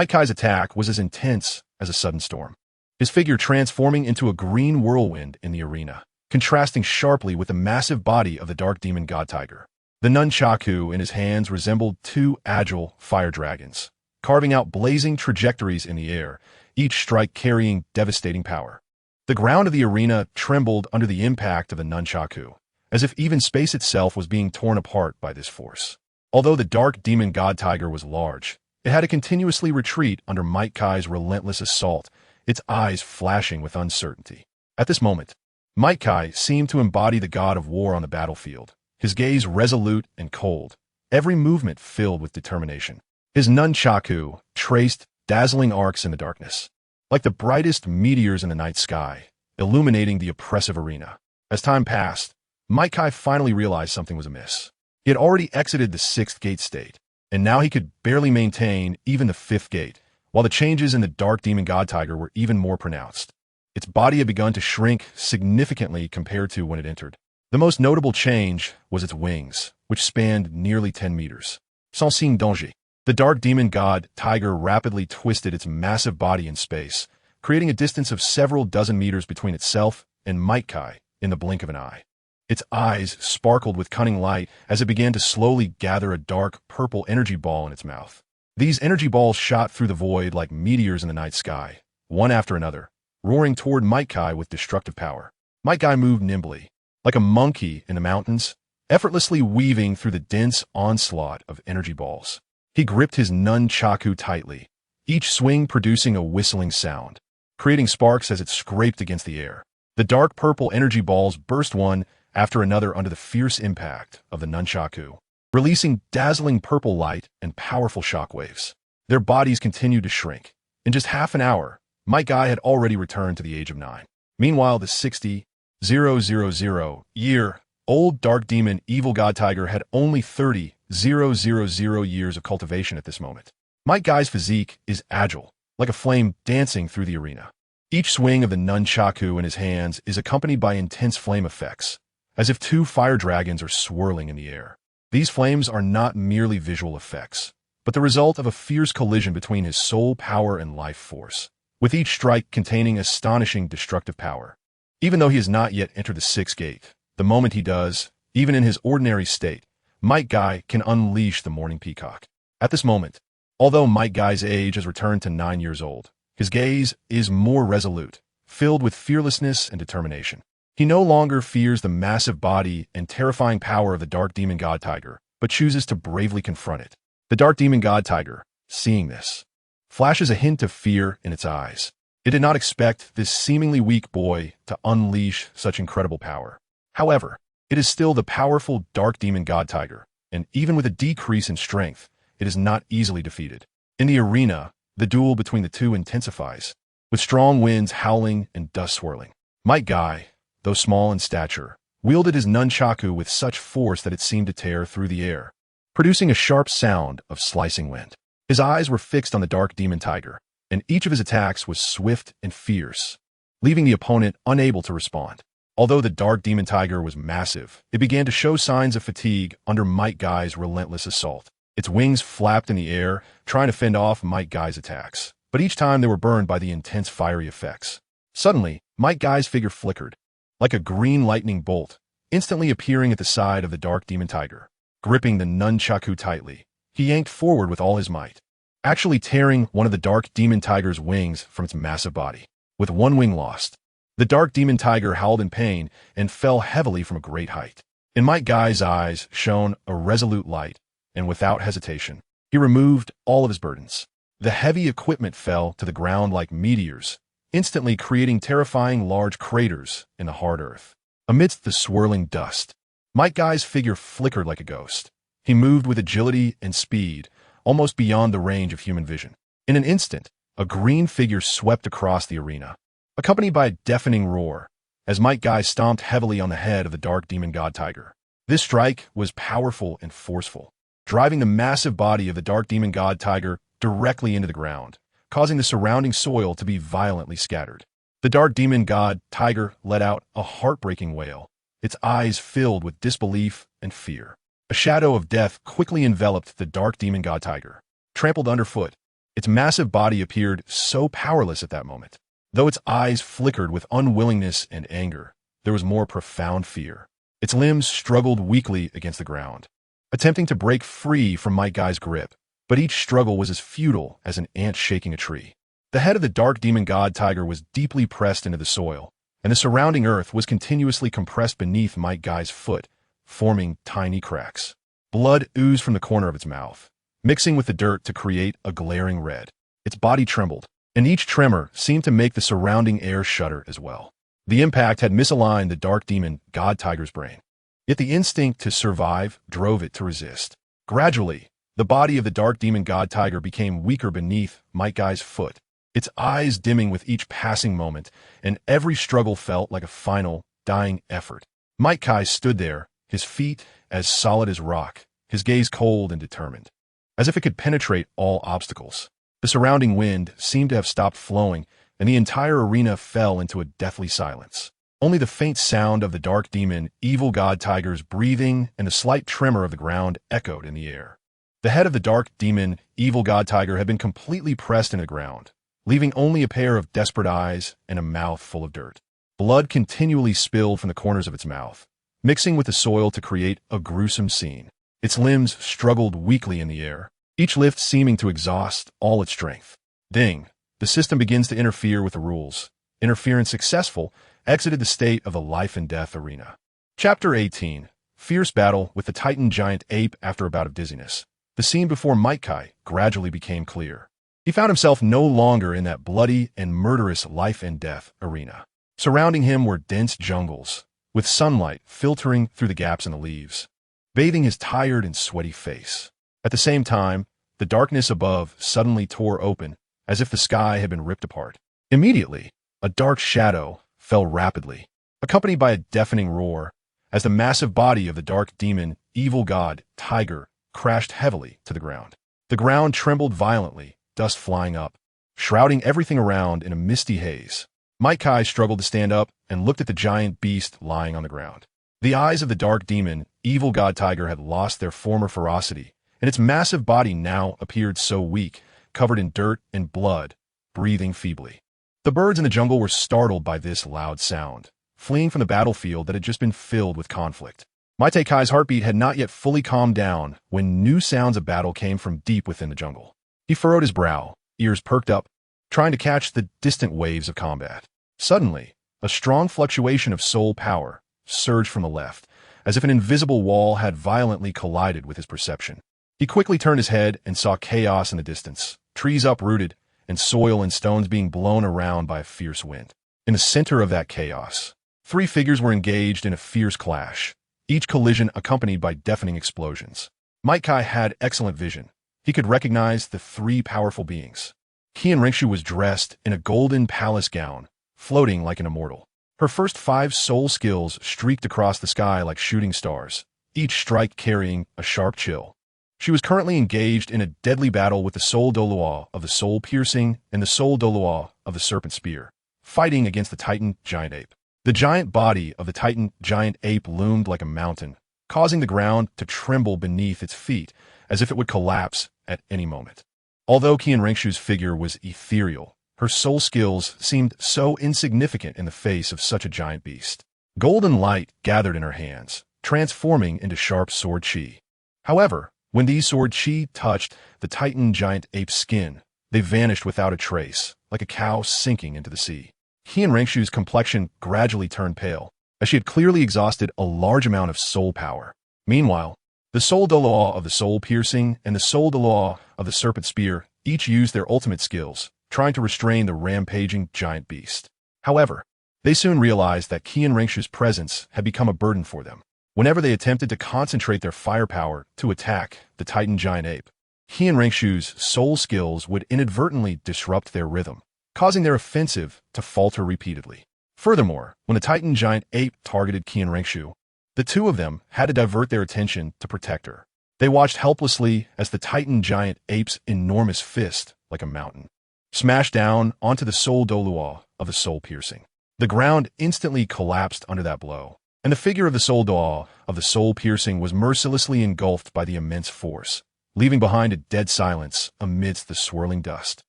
Kai's attack was as intense as a sudden storm, his figure transforming into a green whirlwind in the arena, contrasting sharply with the massive body of the dark demon god tiger. The nunchaku in his hands resembled two agile fire dragons, carving out blazing trajectories in the air, each strike carrying devastating power. The ground of the arena trembled under the impact of the nunchaku, as if even space itself was being torn apart by this force. Although the dark demon god tiger was large, it had to continuously retreat under Kai's relentless assault, its eyes flashing with uncertainty. At this moment, Might Kai seemed to embody the god of war on the battlefield, his gaze resolute and cold, every movement filled with determination. His nunchaku traced dazzling arcs in the darkness, like the brightest meteors in the night sky, illuminating the oppressive arena. As time passed, Might Kai finally realized something was amiss. He had already exited the sixth gate state, and now he could barely maintain even the fifth gate, while the changes in the dark demon god tiger were even more pronounced. Its body had begun to shrink significantly compared to when it entered. The most notable change was its wings, which spanned nearly 10 meters. Sans signe danger. The dark demon god tiger rapidly twisted its massive body in space, creating a distance of several dozen meters between itself and Might Kai in the blink of an eye. Its eyes sparkled with cunning light as it began to slowly gather a dark purple energy ball in its mouth. These energy balls shot through the void like meteors in the night sky, one after another, roaring toward Might Kai with destructive power. Might Kai moved nimbly, like a monkey in the mountains, effortlessly weaving through the dense onslaught of energy balls. He gripped his nunchaku tightly, each swing producing a whistling sound, creating sparks as it scraped against the air. The dark purple energy balls burst one after another under the fierce impact of the nunchaku, releasing dazzling purple light and powerful shockwaves. Their bodies continued to shrink. In just half an hour, Might Kai had already returned to the age of 9. Meanwhile, the 60,000-year-old dark demon evil god tiger had only 30,000 years of cultivation at this moment. Might Kai's physique is agile, like a flame dancing through the arena. Each swing of the nunchaku in his hands is accompanied by intense flame effects, as if two fire dragons are swirling in the air. These flames are not merely visual effects, but the result of a fierce collision between his soul power and life force, with each strike containing astonishing destructive power. Even though he has not yet entered the sixth gate, the moment he does, even in his ordinary state, Might Kai can unleash the morning peacock. At this moment, although Might Kai's age has returned to 9 years old, his gaze is more resolute, filled with fearlessness and determination. He no longer fears the massive body and terrifying power of the dark demon god tiger, but chooses to bravely confront it. The dark demon god tiger, seeing this, flashes a hint of fear in its eyes. It did not expect this seemingly weak boy to unleash such incredible power. However, it is still the powerful dark demon god tiger, and even with a decrease in strength, it is not easily defeated. In the arena, the duel between the two intensifies, with strong winds howling and dust swirling. Might Kai, though small in stature, wielded his nunchaku with such force that it seemed to tear through the air, producing a sharp sound of slicing wind. His eyes were fixed on the dark demon tiger, and each of his attacks was swift and fierce, leaving the opponent unable to respond. Although the dark demon tiger was massive, it began to show signs of fatigue under Might Kai's relentless assault. Its wings flapped in the air, trying to fend off Might Kai's attacks, but each time they were burned by the intense fiery effects. Suddenly, Might Kai's figure flickered, like a green lightning bolt, instantly appearing at the side of the dark demon tiger. Gripping the nunchaku tightly, he yanked forward with all his might, actually tearing one of the dark demon tiger's wings from its massive body. With one wing lost, the dark demon tiger howled in pain and fell heavily from a great height. In Might Kai's eyes shone a resolute light, and without hesitation, he removed all of his burdens. The heavy equipment fell to the ground like meteors, instantly creating terrifying large craters in the hard earth. Amidst the swirling dust, Might Kai's figure flickered like a ghost. He moved with agility and speed, almost beyond the range of human vision. In an instant, a green figure swept across the arena, accompanied by a deafening roar, as Might Kai stomped heavily on the head of the dark demon god tiger. This strike was powerful and forceful, driving the massive body of the dark demon god tiger directly into the ground, causing the surrounding soil to be violently scattered. The dark demon god tiger let out a heartbreaking wail, its eyes filled with disbelief and fear. A shadow of death quickly enveloped the dark demon god tiger. Trampled underfoot, its massive body appeared so powerless at that moment. Though its eyes flickered with unwillingness and anger, there was more profound fear. Its limbs struggled weakly against the ground, attempting to break free from Might Kai's grip, but each struggle was as futile as an ant shaking a tree. The head of the dark demon god tiger was deeply pressed into the soil, and the surrounding earth was continuously compressed beneath Might Kai's foot, forming tiny cracks. Blood oozed from the corner of its mouth, mixing with the dirt to create a glaring red. Its body trembled, and each tremor seemed to make the surrounding air shudder as well. The impact had misaligned the dark demon god tiger's brain. Yet the instinct to survive drove it to resist. Gradually, the body of the dark demon god tiger became weaker beneath Might Guy's foot, its eyes dimming with each passing moment, and every struggle felt like a final, dying effort. Might Guy stood there, his feet as solid as rock, his gaze cold and determined, as if it could penetrate all obstacles. The surrounding wind seemed to have stopped flowing, and the entire arena fell into a deathly silence. Only the faint sound of the dark demon, evil god tiger's breathing and the slight tremor of the ground echoed in the air. The head of the dark demon, evil god tiger had been completely pressed into the ground, leaving only a pair of desperate eyes and a mouth full of dirt. Blood continually spilled from the corners of its mouth, mixing with the soil to create a gruesome scene. Its limbs struggled weakly in the air, each lift seeming to exhaust all its strength. Ding! The system begins to interfere with the rules. Interference successful, exited the state of a life-and-death arena. Chapter 18. Fierce battle with the Titan giant ape after a bout of dizziness. The scene before Might Guy gradually became clear. He found himself no longer in that bloody and murderous life-and-death arena. Surrounding him were dense jungles, with sunlight filtering through the gaps in the leaves, bathing his tired and sweaty face. At the same time, the darkness above suddenly tore open, as if the sky had been ripped apart. Immediately, a dark shadow fell rapidly, accompanied by a deafening roar, as the massive body of the dark demon, evil god, tiger, crashed heavily to the ground. The ground trembled violently, dust flying up, shrouding everything around in a misty haze. Might Guy struggled to stand up and looked at the giant beast lying on the ground. The eyes of the dark demon, evil god tiger had lost their former ferocity, and its massive body now appeared so weak, covered in dirt and blood, breathing feebly. The birds in the jungle were startled by this loud sound, fleeing from the battlefield that had just been filled with conflict. Might Guy's heartbeat had not yet fully calmed down when new sounds of battle came from deep within the jungle. He furrowed his brow, ears perked up, trying to catch the distant waves of combat. Suddenly, a strong fluctuation of soul power surged from the left, as if an invisible wall had violently collided with his perception. He quickly turned his head and saw chaos in the distance, trees uprooted, and soil and stones being blown around by a fierce wind. In the center of that chaos, three figures were engaged in a fierce clash, each collision accompanied by deafening explosions. Might Guy had excellent vision. He could recognize the three powerful beings. Qian Renxue was dressed in a golden palace gown, floating like an immortal. Her first 5 soul skills streaked across the sky like shooting stars, each strike carrying a sharp chill. She was currently engaged in a deadly battle with the soul Douluo of the soul piercing and the soul Douluo of the serpent spear, fighting against the Titan giant ape. The giant body of the Titan giant ape loomed like a mountain, causing the ground to tremble beneath its feet as if it would collapse at any moment. Although Qian Renxue's figure was ethereal, her soul skills seemed so insignificant in the face of such a giant beast. Golden light gathered in her hands, transforming into sharp sword chi. However, when these sword chi touched the Titan giant ape's skin, they vanished without a trace, like a cow sinking into the sea. Qian Renxue's complexion gradually turned pale, as she had clearly exhausted a large amount of soul power. Meanwhile, the soul Douluo of the soul piercing and the soul Douluo of the serpent spear each used their ultimate skills, trying to restrain the rampaging giant beast. However, they soon realized that Qian Renxue's presence had become a burden for them. Whenever they attempted to concentrate their firepower to attack the Titan giant ape, Qian Renxue's soul skills would inadvertently disrupt their rhythm, causing their offensive to falter repeatedly. Furthermore, when the Titan giant ape targeted Qian Renxue, the two of them had to divert their attention to protect her. They watched helplessly as the Titan giant ape's enormous fist, like a mountain, smashed down onto the soul Douluo of the soul piercing. The ground instantly collapsed under that blow, and the figure of the soul Douluo of the soul piercing was mercilessly engulfed by the immense force, leaving behind a dead silence amidst the swirling dust.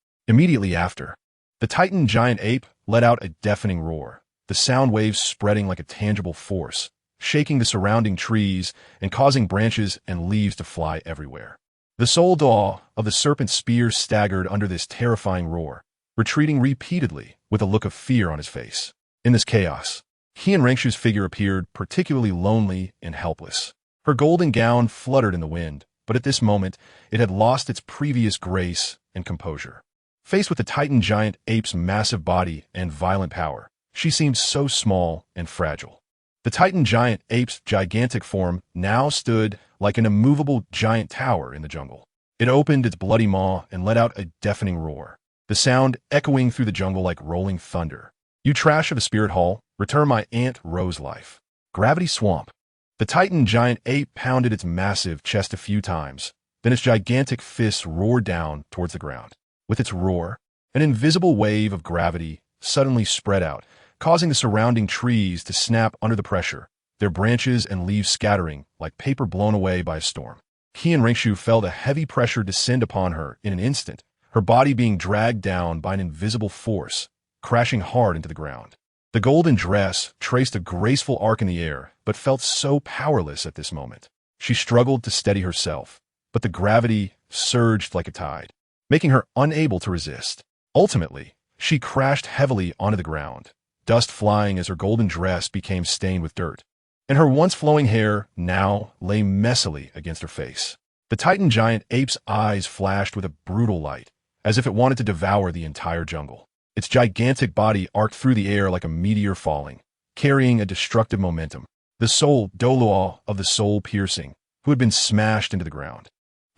Immediately after, the Titan giant ape let out a deafening roar, the sound waves spreading like a tangible force, shaking the surrounding trees and causing branches and leaves to fly everywhere. The soul Douluo of the serpent spear staggered under this terrifying roar, retreating repeatedly with a look of fear on his face. In this chaos, Qian Renxue's figure appeared particularly lonely and helpless. Her golden gown fluttered in the wind, but at this moment it had lost its previous grace and composure. Faced with the Titan giant ape's massive body and violent power, She seemed so small and fragile. The Titan giant ape's gigantic form now stood like an immovable giant tower in the jungle. It opened its bloody maw and let out a deafening roar, the sound echoing through the jungle like rolling thunder. You trash of a spirit hall, return my Aunt Rose life. Gravity swamp. The Titan giant ape pounded its massive chest a few times, then its gigantic fists roared down towards the ground. With its roar, an invisible wave of gravity suddenly spread out, causing the surrounding trees to snap under the pressure, their branches and leaves scattering like paper blown away by a storm. Qian Renxue felt a heavy pressure descend upon her in an instant, her body being dragged down by an invisible force, crashing hard into the ground. The golden dress traced a graceful arc in the air, but felt so powerless at this moment. She struggled to steady herself, but the gravity surged like a tide, making her unable to resist. Ultimately, she crashed heavily onto the ground, dust flying as her golden dress became stained with dirt, and her once flowing hair now lay messily against her face. The Titan giant ape's eyes flashed with a brutal light, as if it wanted to devour the entire jungle. Its gigantic body arced through the air like a meteor falling, carrying a destructive momentum. The soul Douluo of the soul piercing, who had been smashed into the ground,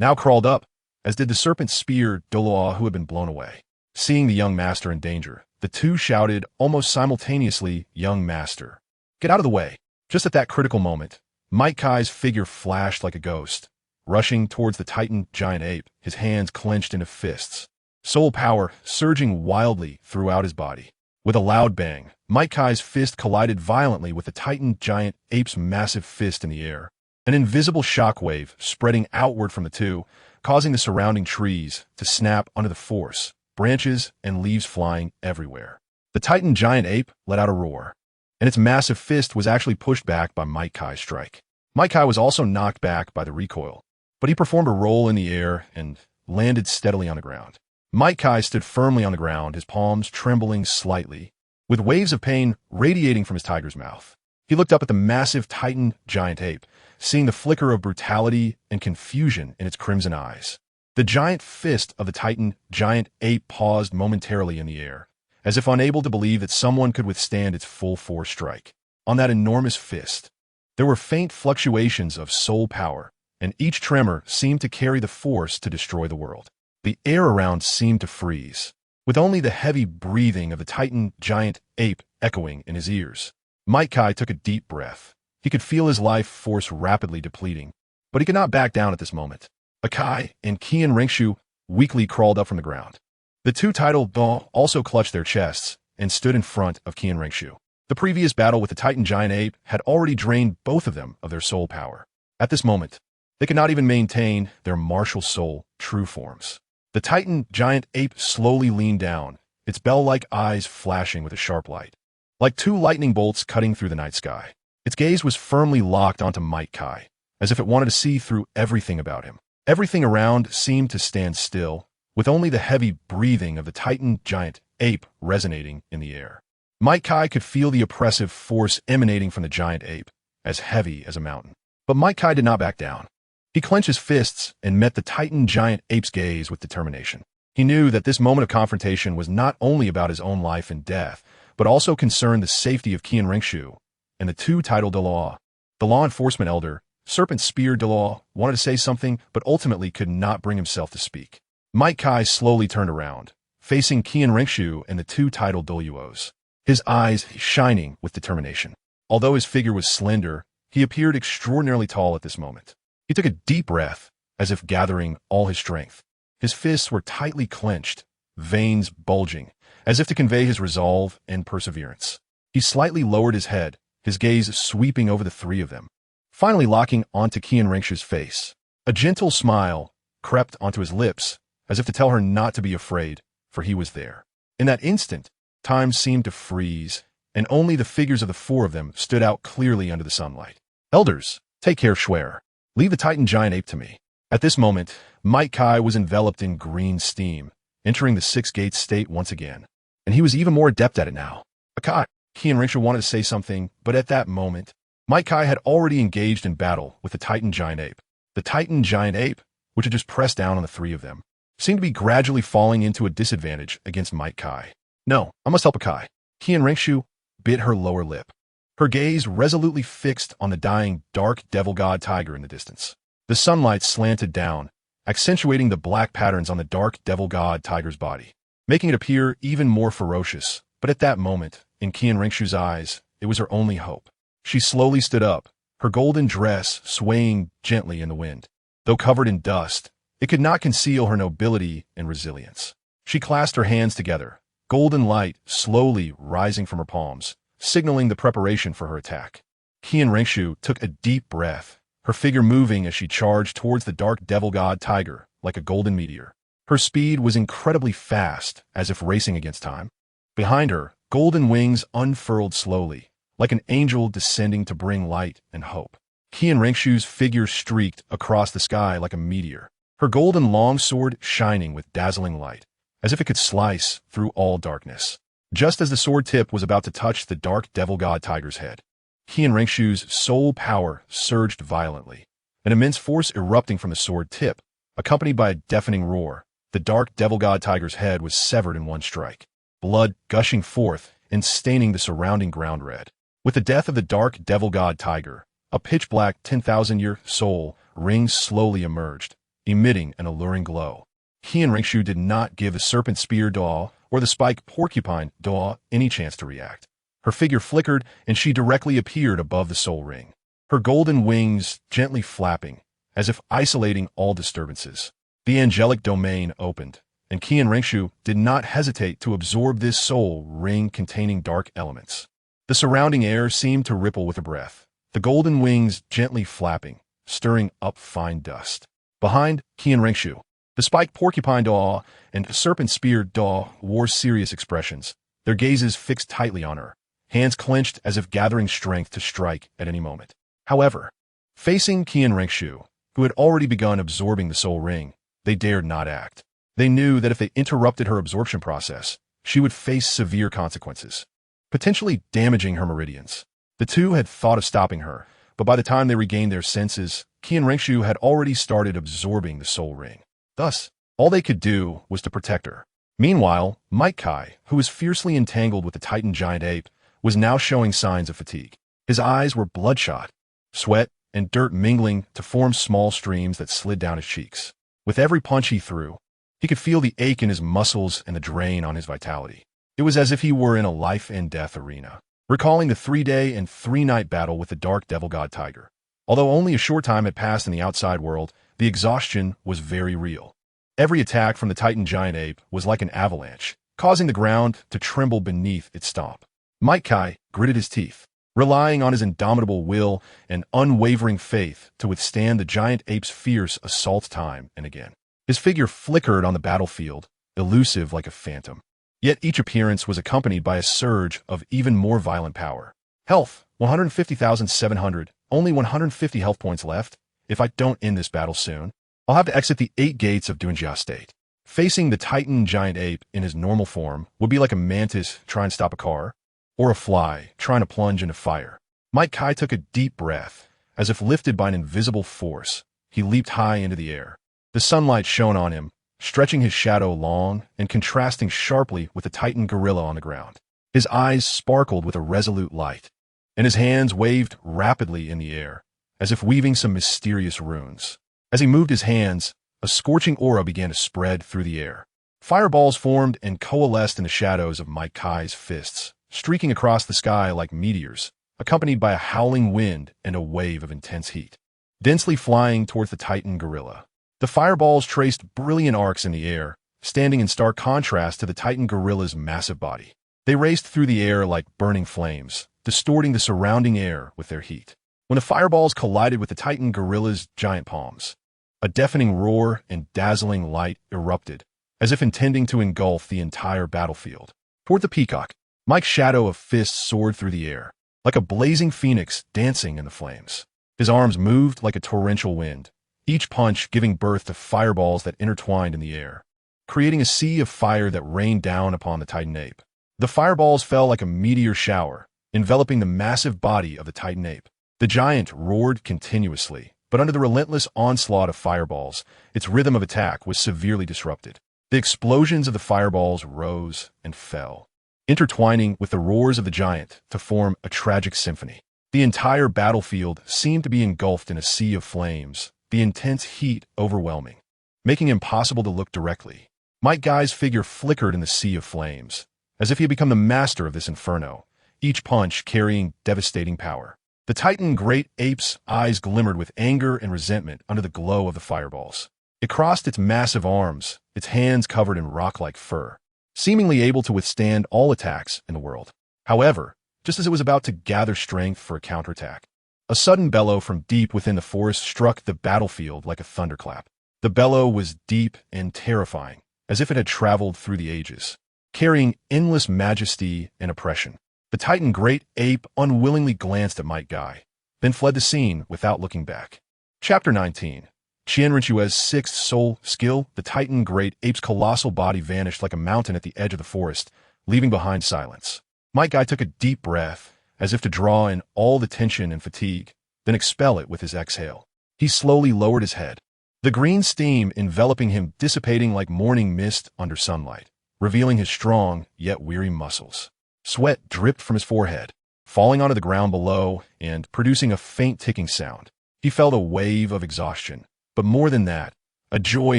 now crawled up, as did the serpent spear Douluo who had been blown away. Seeing the young master in danger, the two shouted almost simultaneously, "Young master, get out of the way." Just at that critical moment, Might Kai's figure flashed like a ghost, rushing towards the Titan giant ape, his hands clenched into fists, soul power surging wildly throughout his body. With a loud bang, Might Kai's fist collided violently with the Titan giant ape's massive fist in the air, an invisible shockwave spreading outward from the two, causing the surrounding trees to snap under the force, branches and leaves flying everywhere. The Titan giant ape let out a roar, and its massive fist was actually pushed back by Might Kai's strike. Might Kai was also knocked back by the recoil, but he performed a roll in the air and landed steadily on the ground. Might Kai stood firmly on the ground, his palms trembling slightly, with waves of pain radiating from his tiger's mouth. He looked up at the massive Titan giant ape, seeing the flicker of brutality and confusion in its crimson eyes. The giant fist of the Titan giant ape paused momentarily in the air, as if unable to believe that someone could withstand its full force strike. On that enormous fist, there were faint fluctuations of soul power, and each tremor seemed to carry the force to destroy the world. The air around seemed to freeze, with only the heavy breathing of the Titan giant ape echoing in his ears. Might Kai took a deep breath. He could feel his life force rapidly depleting, but he could not back down at this moment. Akai and Qian Renxue weakly crawled up from the ground. The two title Daw also clutched their chests and stood in front of Qian Renxue. The previous battle with the Titan giant ape had already drained both of them of their soul power. At this moment, they could not even maintain their martial soul true forms. The Titan giant ape slowly leaned down, its bell-like eyes flashing with a sharp light, like two lightning bolts cutting through the night sky. Its gaze was firmly locked onto Might Kai, as if it wanted to see through everything about him. Everything around seemed to stand still, with only the heavy breathing of the Titan giant ape resonating in the air. Might Kai could feel the oppressive force emanating from the giant ape, as heavy as a mountain. But Might Kai did not back down. He clenched his fists and met the Titan giant ape's gaze with determination. He knew that this moment of confrontation was not only about his own life and death, but also concerned the safety of Qian Renxue and the two title Douluo. The law enforcement elder, Serpent Spear Douluo, wanted to say something, but ultimately could not bring himself to speak. Might Kai slowly turned around, facing Qian Renxue and the two title Douluos, his eyes shining with determination. Although his figure was slender, he appeared extraordinarily tall at this moment. He took a deep breath, as if gathering all his strength. His fists were tightly clenched, veins bulging, as if to convey his resolve and perseverance. He slightly lowered his head, his gaze sweeping over the three of them, finally locking onto Qian Renxue's face. A gentle smile crept onto his lips, as if to tell her not to be afraid, for he was there. In that instant, time seemed to freeze, and only the figures of the four of them stood out clearly under the sunlight. Elders, take care, Schwer. Leave the Titan giant ape to me. At this moment, Might Kai was enveloped in green steam, entering the Six Gates state once again, and he was even more adept at it now. Akai, Qian Renxue wanted to say something, but at that moment, Might Kai had already engaged in battle with the Titan giant ape. The Titan giant ape, which had just pressed down on the three of them, seemed to be gradually falling into a disadvantage against Might Kai. No, I must help Akai. Qian Renxue, bit her lower lip, her gaze resolutely fixed on the dying dark devil god tiger in the distance. The sunlight slanted down, accentuating the black patterns on the dark devil god tiger's body, making it appear even more ferocious. But at that moment, in Qian Renxue's eyes, it was her only hope. She slowly stood up, her golden dress swaying gently in the wind. Though covered in dust, it could not conceal her nobility and resilience. She clasped her hands together, golden light slowly rising from her palms, signaling the preparation for her attack. Qian Renxue took a deep breath, her figure moving as she charged towards the dark devil god tiger like a golden meteor. Her speed was incredibly fast, as if racing against time. Behind her, golden wings unfurled slowly, like an angel descending to bring light and hope. Qian Renxue's figure streaked across the sky like a meteor, her golden longsword shining with dazzling light, as if it could slice through all darkness. Just as the sword tip was about to touch the dark devil god tiger's head, Qian Renxue's soul power surged violently, an immense force erupting from the sword tip, accompanied by a deafening roar. The dark devil god tiger's head was severed in one strike, blood gushing forth and staining the surrounding ground red. With the death of the dark devil god tiger, a pitch-black 10,000-year soul ring slowly emerged, emitting an alluring glow. Qian Renxue did not give the serpent spear Douluo or the spike porcupine Douluo any chance to react. Her figure flickered and she directly appeared above the soul ring, her golden wings gently flapping, as if isolating all disturbances. The angelic domain opened, and Qian Renxue did not hesitate to absorb this soul ring containing dark elements. The surrounding air seemed to ripple with her breath, the golden wings gently flapping, stirring up fine dust. Behind Qian Renxue, the spiked porcupine Douluo and serpent spear Douluo wore serious expressions, their gazes fixed tightly on her, hands clenched as if gathering strength to strike at any moment. However, facing Qian Renxue, who had already begun absorbing the soul ring, they dared not act. They knew that if they interrupted her absorption process, she would face severe consequences, potentially damaging her meridians. The two had thought of stopping her, but by the time they regained their senses, Qian Renxue had already started absorbing the soul ring. Thus, all they could do was to protect her. Meanwhile, mythical, who was fiercely entangled with the Titan giant ape, was now showing signs of fatigue. His eyes were bloodshot, sweat and dirt mingling to form small streams that slid down his cheeks. With every punch he threw, he could feel the ache in his muscles and the drain on his vitality. It was as if he were in a life-and-death arena. Recalling the 3-day and 3-night battle with the dark devil god tiger, although only a short time had passed in the outside world, the exhaustion was very real. Every attack from the Titan giant ape was like an avalanche, causing the ground to tremble beneath its stomp. Mythical gritted his teeth, relying on his indomitable will and unwavering faith to withstand the giant ape's fierce assault time and again. His figure flickered on the battlefield, elusive like a phantom. Yet each appearance was accompanied by a surge of even more violent power. Health, 150,700, only 150 health points left. If I don't end this battle soon, I'll have to exit the 8 gates of Douluo State. Facing the Titan giant ape in his normal form would be like a mantis trying to stop a car, or a fly trying to plunge into fire. Mythical took a deep breath, as if lifted by an invisible force. He leaped high into the air. The sunlight shone on him, stretching his shadow long and contrasting sharply with the Titan gorilla on the ground. His eyes sparkled with a resolute light, and his hands waved rapidly in the air, as if weaving some mysterious runes. As he moved his hands, a scorching aura began to spread through the air. Fireballs formed and coalesced in the shadows of Mythical's fists, streaking across the sky like meteors, accompanied by a howling wind and a wave of intense heat. Densely flying towards the Titan gorilla, the fireballs traced brilliant arcs in the air, standing in stark contrast to the Titan gorilla's massive body. They raced through the air like burning flames, distorting the surrounding air with their heat. When the fireballs collided with the Titan gorilla's giant palms, a deafening roar and dazzling light erupted, as if intending to engulf the entire battlefield. Toward the peacock, Mike's shadow of fists soared through the air, like a blazing phoenix dancing in the flames. His arms moved like a torrential wind, each punch giving birth to fireballs that intertwined in the air, creating a sea of fire that rained down upon the Titan ape. The fireballs fell like a meteor shower, enveloping the massive body of the Titan ape. The giant roared continuously, but under the relentless onslaught of fireballs, its rhythm of attack was severely disrupted. The explosions of the fireballs rose and fell, intertwining with the roars of the giant to form a tragic symphony. The entire battlefield seemed to be engulfed in a sea of flames, the intense heat overwhelming, making it impossible to look directly. Might Guy's figure flickered in the sea of flames, as if he had become the master of this inferno, each punch carrying devastating power. The Titan great ape's eyes glimmered with anger and resentment under the glow of the fireballs. It crossed its massive arms, its hands covered in rock-like fur, seemingly able to withstand all attacks in the world. However, just as it was about to gather strength for a counterattack, a sudden bellow from deep within the forest struck the battlefield like a thunderclap. The bellow was deep and terrifying, as if it had traveled through the ages, carrying endless majesty and oppression. The Titan great ape unwillingly glanced at Might Guy, then fled the scene without looking back. Chapter 19. Qian Renxue's sixth soul skill. The Titan great ape's colossal body vanished like a mountain at the edge of the forest, leaving behind silence. Might Guy took a deep breath, as if to draw in all the tension and fatigue, then expel it with his exhale. He slowly lowered his head, the green steam enveloping him dissipating like morning mist under sunlight, revealing his strong yet weary muscles. Sweat dripped from his forehead, falling onto the ground below and producing a faint ticking sound. He felt a wave of exhaustion, but more than that, a joy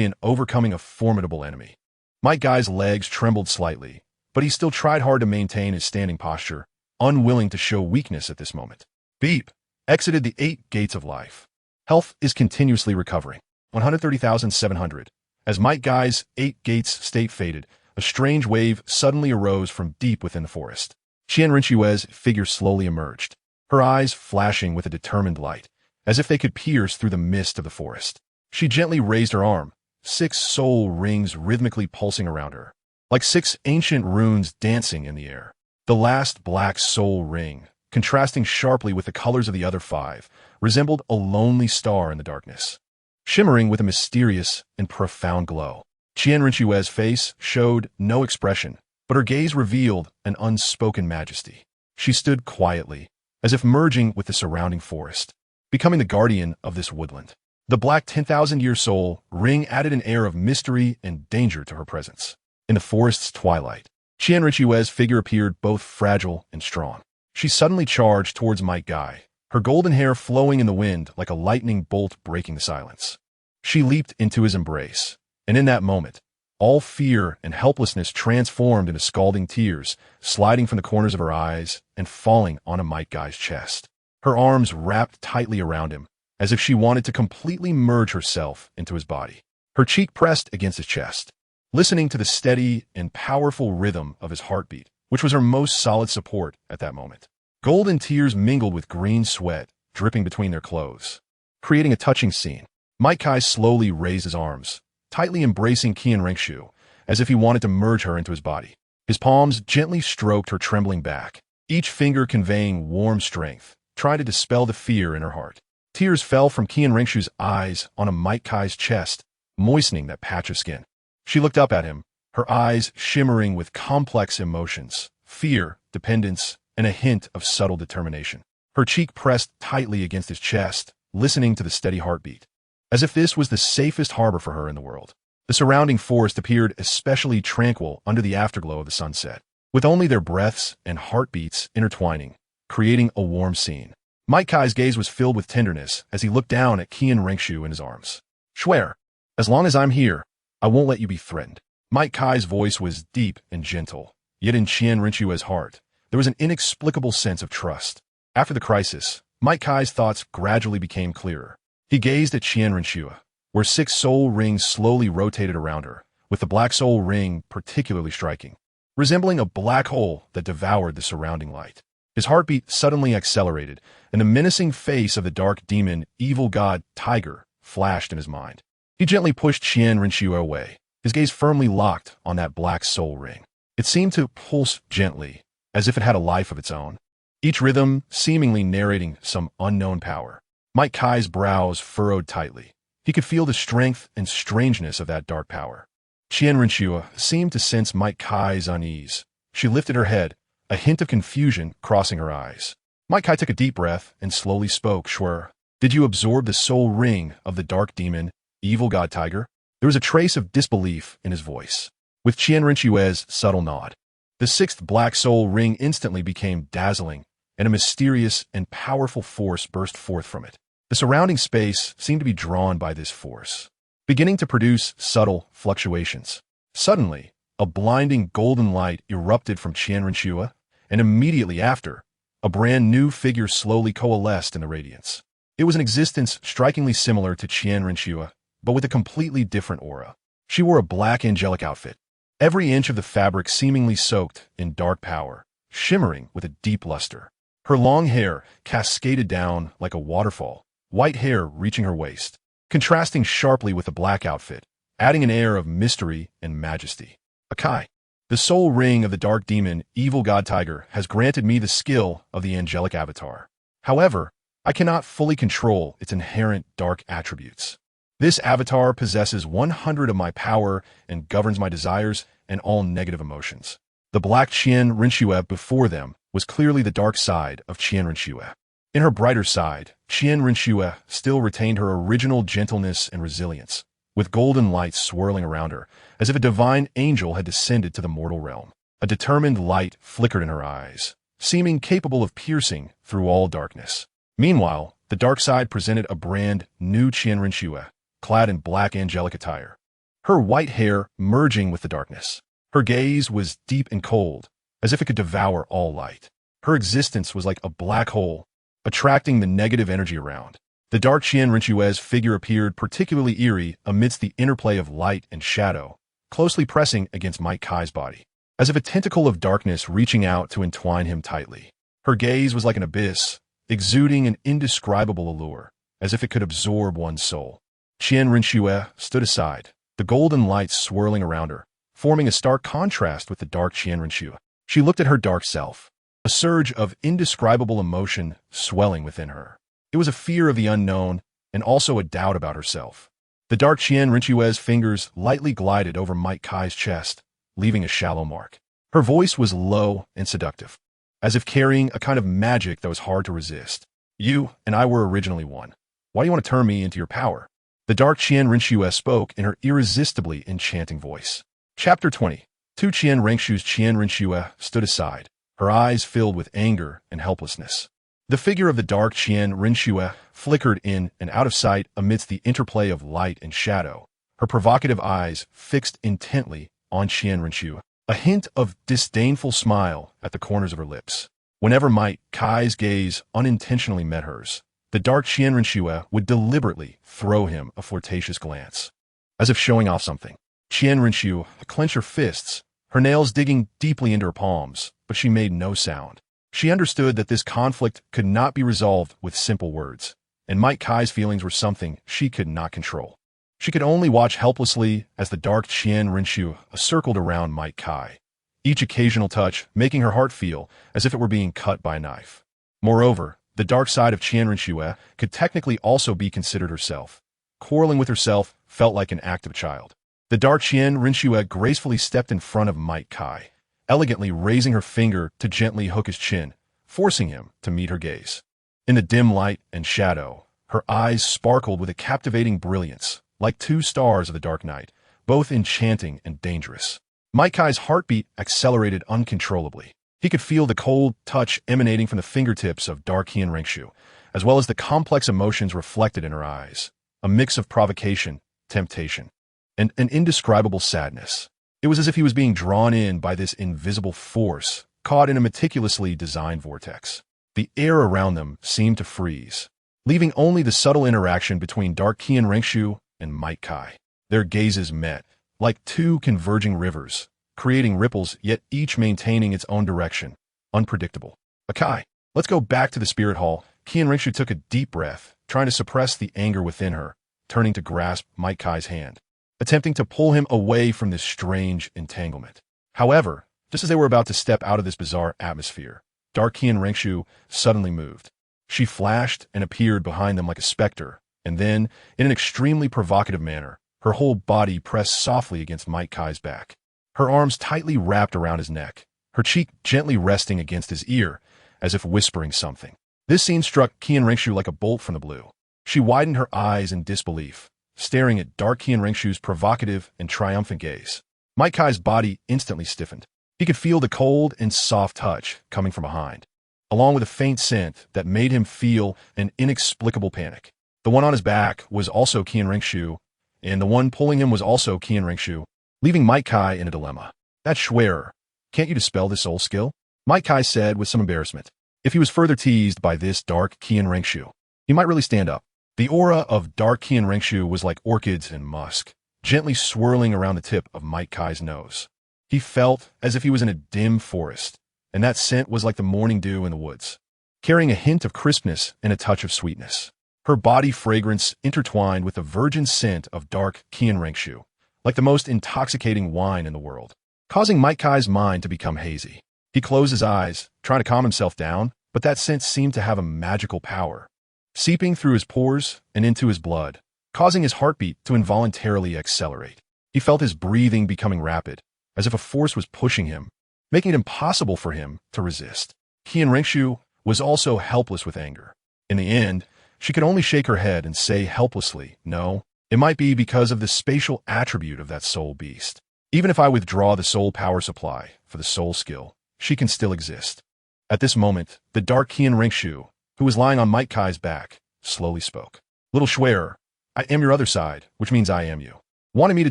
in overcoming a formidable enemy. Might Guy's legs trembled slightly, but he still tried hard to maintain his standing posture, unwilling to show weakness at this moment. Beep exited the 8 gates of life. Health is continuously recovering. 130,700. As Might Guy's 8 gates state faded, a strange wave suddenly arose from deep within the forest. Qian Renxue's figure slowly emerged, her eyes flashing with a determined light, as if they could pierce through the mist of the forest. She gently raised her arm, 6 soul rings rhythmically pulsing around her, like 6 ancient runes dancing in the air. The last black soul ring, contrasting sharply with the colors of the other 5, resembled a lonely star in the darkness, shimmering with a mysterious and profound glow. Qian Renxue's face showed no expression, but her gaze revealed an unspoken majesty. She stood quietly, as if merging with the surrounding forest, becoming the guardian of this woodland. The black 10,000-year soul ring added an air of mystery and danger to her presence. In the forest's twilight, Qian Renxue's figure appeared both fragile and strong. She suddenly charged towards Might Guy, her golden hair flowing in the wind like a lightning bolt breaking the silence. She leaped into his embrace, and in that moment, all fear and helplessness transformed into scalding tears, sliding from the corners of her eyes and falling onto Might Guy's chest. Her arms wrapped tightly around him, as if she wanted to completely merge herself into his body. Her cheek pressed against his chest, listening to the steady and powerful rhythm of his heartbeat, which was her most solid support at that moment. Golden tears mingled with green sweat, dripping between their clothes, creating a touching scene. Might Guy slowly raised his arms, tightly embracing Qian Renxue, as if he wanted to merge her into his body. His palms gently stroked her trembling back, each finger conveying warm strength, trying to dispel the fear in her heart. Tears fell from Qian Renxue's eyes onto Might Guy's chest, moistening that patch of skin. She looked up at him, her eyes shimmering with complex emotions, fear, dependence, and a hint of subtle determination. Her cheek pressed tightly against his chest, listening to the steady heartbeat, as if this was the safest harbor for her in the world. The surrounding forest appeared especially tranquil under the afterglow of the sunset, with only their breaths and heartbeats intertwining, creating a warm scene. Might Guy's gaze was filled with tenderness as he looked down at Qian Renxue in his arms. Swear, as long as I'm here, I won't let you be threatened. Might Guy's voice was deep and gentle, yet in Qian Renxue's heart, there was an inexplicable sense of trust. After the crisis, Might Guy's thoughts gradually became clearer. He gazed at Qian Renxue, where 6 soul rings slowly rotated around her, with the black soul ring particularly striking, resembling a black hole that devoured the surrounding light. His heartbeat suddenly accelerated, and the menacing face of the dark demon, evil god, tiger, flashed in his mind. He gently pushed Qian Renxue away, his gaze firmly locked on that black soul ring. It seemed to pulse gently, as if it had a life of its own, each rhythm seemingly narrating some unknown power. Might Guy's brows furrowed tightly. He could feel the strength and strangeness of that dark power. Qian Renxue seemed to sense Might Guy's unease. She lifted her head, a hint of confusion crossing her eyes. Might Guy took a deep breath and slowly spoke. Sure, did you absorb the soul ring of the dark demon, evil god tiger? There was a trace of disbelief in his voice, with Qian Renxue's subtle nod. The sixth black soul ring instantly became dazzling, and a mysterious and powerful force burst forth from it. The surrounding space seemed to be drawn by this force, beginning to produce subtle fluctuations. Suddenly, a blinding golden light erupted from Qian Renxue, and immediately after, a brand new figure slowly coalesced in the radiance. It was an existence strikingly similar to Qian Renxue, but with a completely different aura. She wore a black angelic outfit, every inch of the fabric seemingly soaked in dark power, shimmering with a deep luster. Her long hair cascaded down like a waterfall, white hair reaching her waist, contrasting sharply with the black outfit, adding an air of mystery and majesty. Akai, the soul ring of the dark demon, evil god tiger, has granted me the skill of the angelic avatar. However, I cannot fully control its inherent dark attributes. This avatar possesses 100 of my power and governs my desires and all negative emotions. The black Qian Renxue before them was clearly the dark side of Qian Renxue. In her brighter side, Qian Renxue still retained her original gentleness and resilience, with golden lights swirling around her, as if a divine angel had descended to the mortal realm. A determined light flickered in her eyes, seeming capable of piercing through all darkness. Meanwhile, the dark side presented a brand new Qian Renxue, clad in black angelic attire, her white hair merging with the darkness. Her gaze was deep and cold, as if it could devour all light. Her existence was like a black hole, attracting the negative energy around. The dark Qian Renxue's figure appeared particularly eerie amidst the interplay of light and shadow, closely pressing against Mike Kai's body, as if a tentacle of darkness reaching out to entwine him tightly. Her gaze was like an abyss, exuding an indescribable allure, as if it could absorb one's soul. Qian Renxue stood aside, the golden lights swirling around her, forming a stark contrast with the dark Qian Renxue. She looked at her dark self, a surge of indescribable emotion swelling within her. It was a fear of the unknown and also a doubt about herself. The dark Qian Renxue's fingers lightly glided over Mike Kai's chest, leaving a shallow mark. Her voice was low and seductive, as if carrying a kind of magic that was hard to resist. You and I were originally one. Why do you want to turn me into your power? The dark Qian Renxue spoke in her irresistibly enchanting voice. Chapter 20. Qian Renxue's Qian Renxue stood aside, her eyes filled with anger and helplessness. The figure of the dark Qian Renxue flickered in and out of sight amidst the interplay of light and shadow, her provocative eyes fixed intently on Qian Renxue, a hint of disdainful smile at the corners of her lips. Whenever Mike Kai's gaze unintentionally met hers, the dark Qian Renxue would deliberately throw him a flirtatious glance, as if showing off something. Qian Renxue clenched her fists, her nails digging deeply into her palms, but she made no sound. She understood that this conflict could not be resolved with simple words, and Mike Kai's feelings were something she could not control. She could only watch helplessly as the dark Qian Renxue circled around Mike Kai, each occasional touch making her heart feel as if it were being cut by a knife. Moreover, the dark side of Qian Renxue could technically also be considered herself. Quarreling with herself felt like an act of a child. The dark Qian Renxue gracefully stepped in front of Mike Kai, elegantly raising her finger to gently hook his chin, forcing him to meet her gaze. In the dim light and shadow, her eyes sparkled with a captivating brilliance, like two stars of the dark night, both enchanting and dangerous. Mike Kai's heartbeat accelerated uncontrollably. He could feel the cold touch emanating from the fingertips of dark Qian Renxue, as well as the complex emotions reflected in her eyes, a mix of provocation, temptation, and an indescribable sadness. It was as if he was being drawn in by this invisible force, caught in a meticulously designed vortex. The air around them seemed to freeze, leaving only the subtle interaction between dark Qian Renxue and Mike Kai. Their gazes met, like two converging rivers, creating ripples yet each maintaining its own direction, unpredictable. Akai, let's go back to the spirit hall. Qian Renxue took a deep breath, trying to suppress the anger within her, turning to grasp Mike Kai's hand, attempting to pull him away from this strange entanglement. However, just as they were about to step out of this bizarre atmosphere, dark Qian Renxue suddenly moved. She flashed and appeared behind them like a specter, and then, in an extremely provocative manner, her whole body pressed softly against Mike Kai's back. Her arms tightly wrapped around his neck, her cheek gently resting against his ear, as if whispering something. This scene struck Qian Renxue like a bolt from the blue. She widened her eyes in disbelief, staring at dark Qian Renxue's provocative and triumphant gaze. Mike Kai's body instantly stiffened. He could feel the cold and soft touch coming from behind, along with a faint scent that made him feel an inexplicable panic. The one on his back was also Qian Renxue, and the one pulling him was also Qian Renxue, leaving Might Kai in a dilemma. "That Schwerer, can't you dispel this soul skill?" Might Kai said with some embarrassment. If he was further teased by this dark Qian Renxue, he might really stand up. The aura of dark Qian Renxue was like orchids and musk, gently swirling around the tip of Might Kai's nose. He felt as if he was in a dim forest, and that scent was like the morning dew in the woods, carrying a hint of crispness and a touch of sweetness. Her body fragrance intertwined with the virgin scent of dark Qian Renxue, like the most intoxicating wine in the world, causing Might Kai's mind to become hazy. He closed his eyes, trying to calm himself down, but that scent seemed to have a magical power, seeping through his pores and into his blood, causing his heartbeat to involuntarily accelerate. He felt his breathing becoming rapid, as if a force was pushing him, making it impossible for him to resist. Qian Renxue was also helpless with anger. In the end, she could only shake her head and say helplessly, "No, it might be because of the spatial attribute of that soul beast. Even if I withdraw the soul power supply for the soul skill, she can still exist." At this moment, the dark Qian Renxue, who was lying on Might Kai's back, slowly spoke. "Little Schwerer, I am your other side, which means I am you. Wanting me to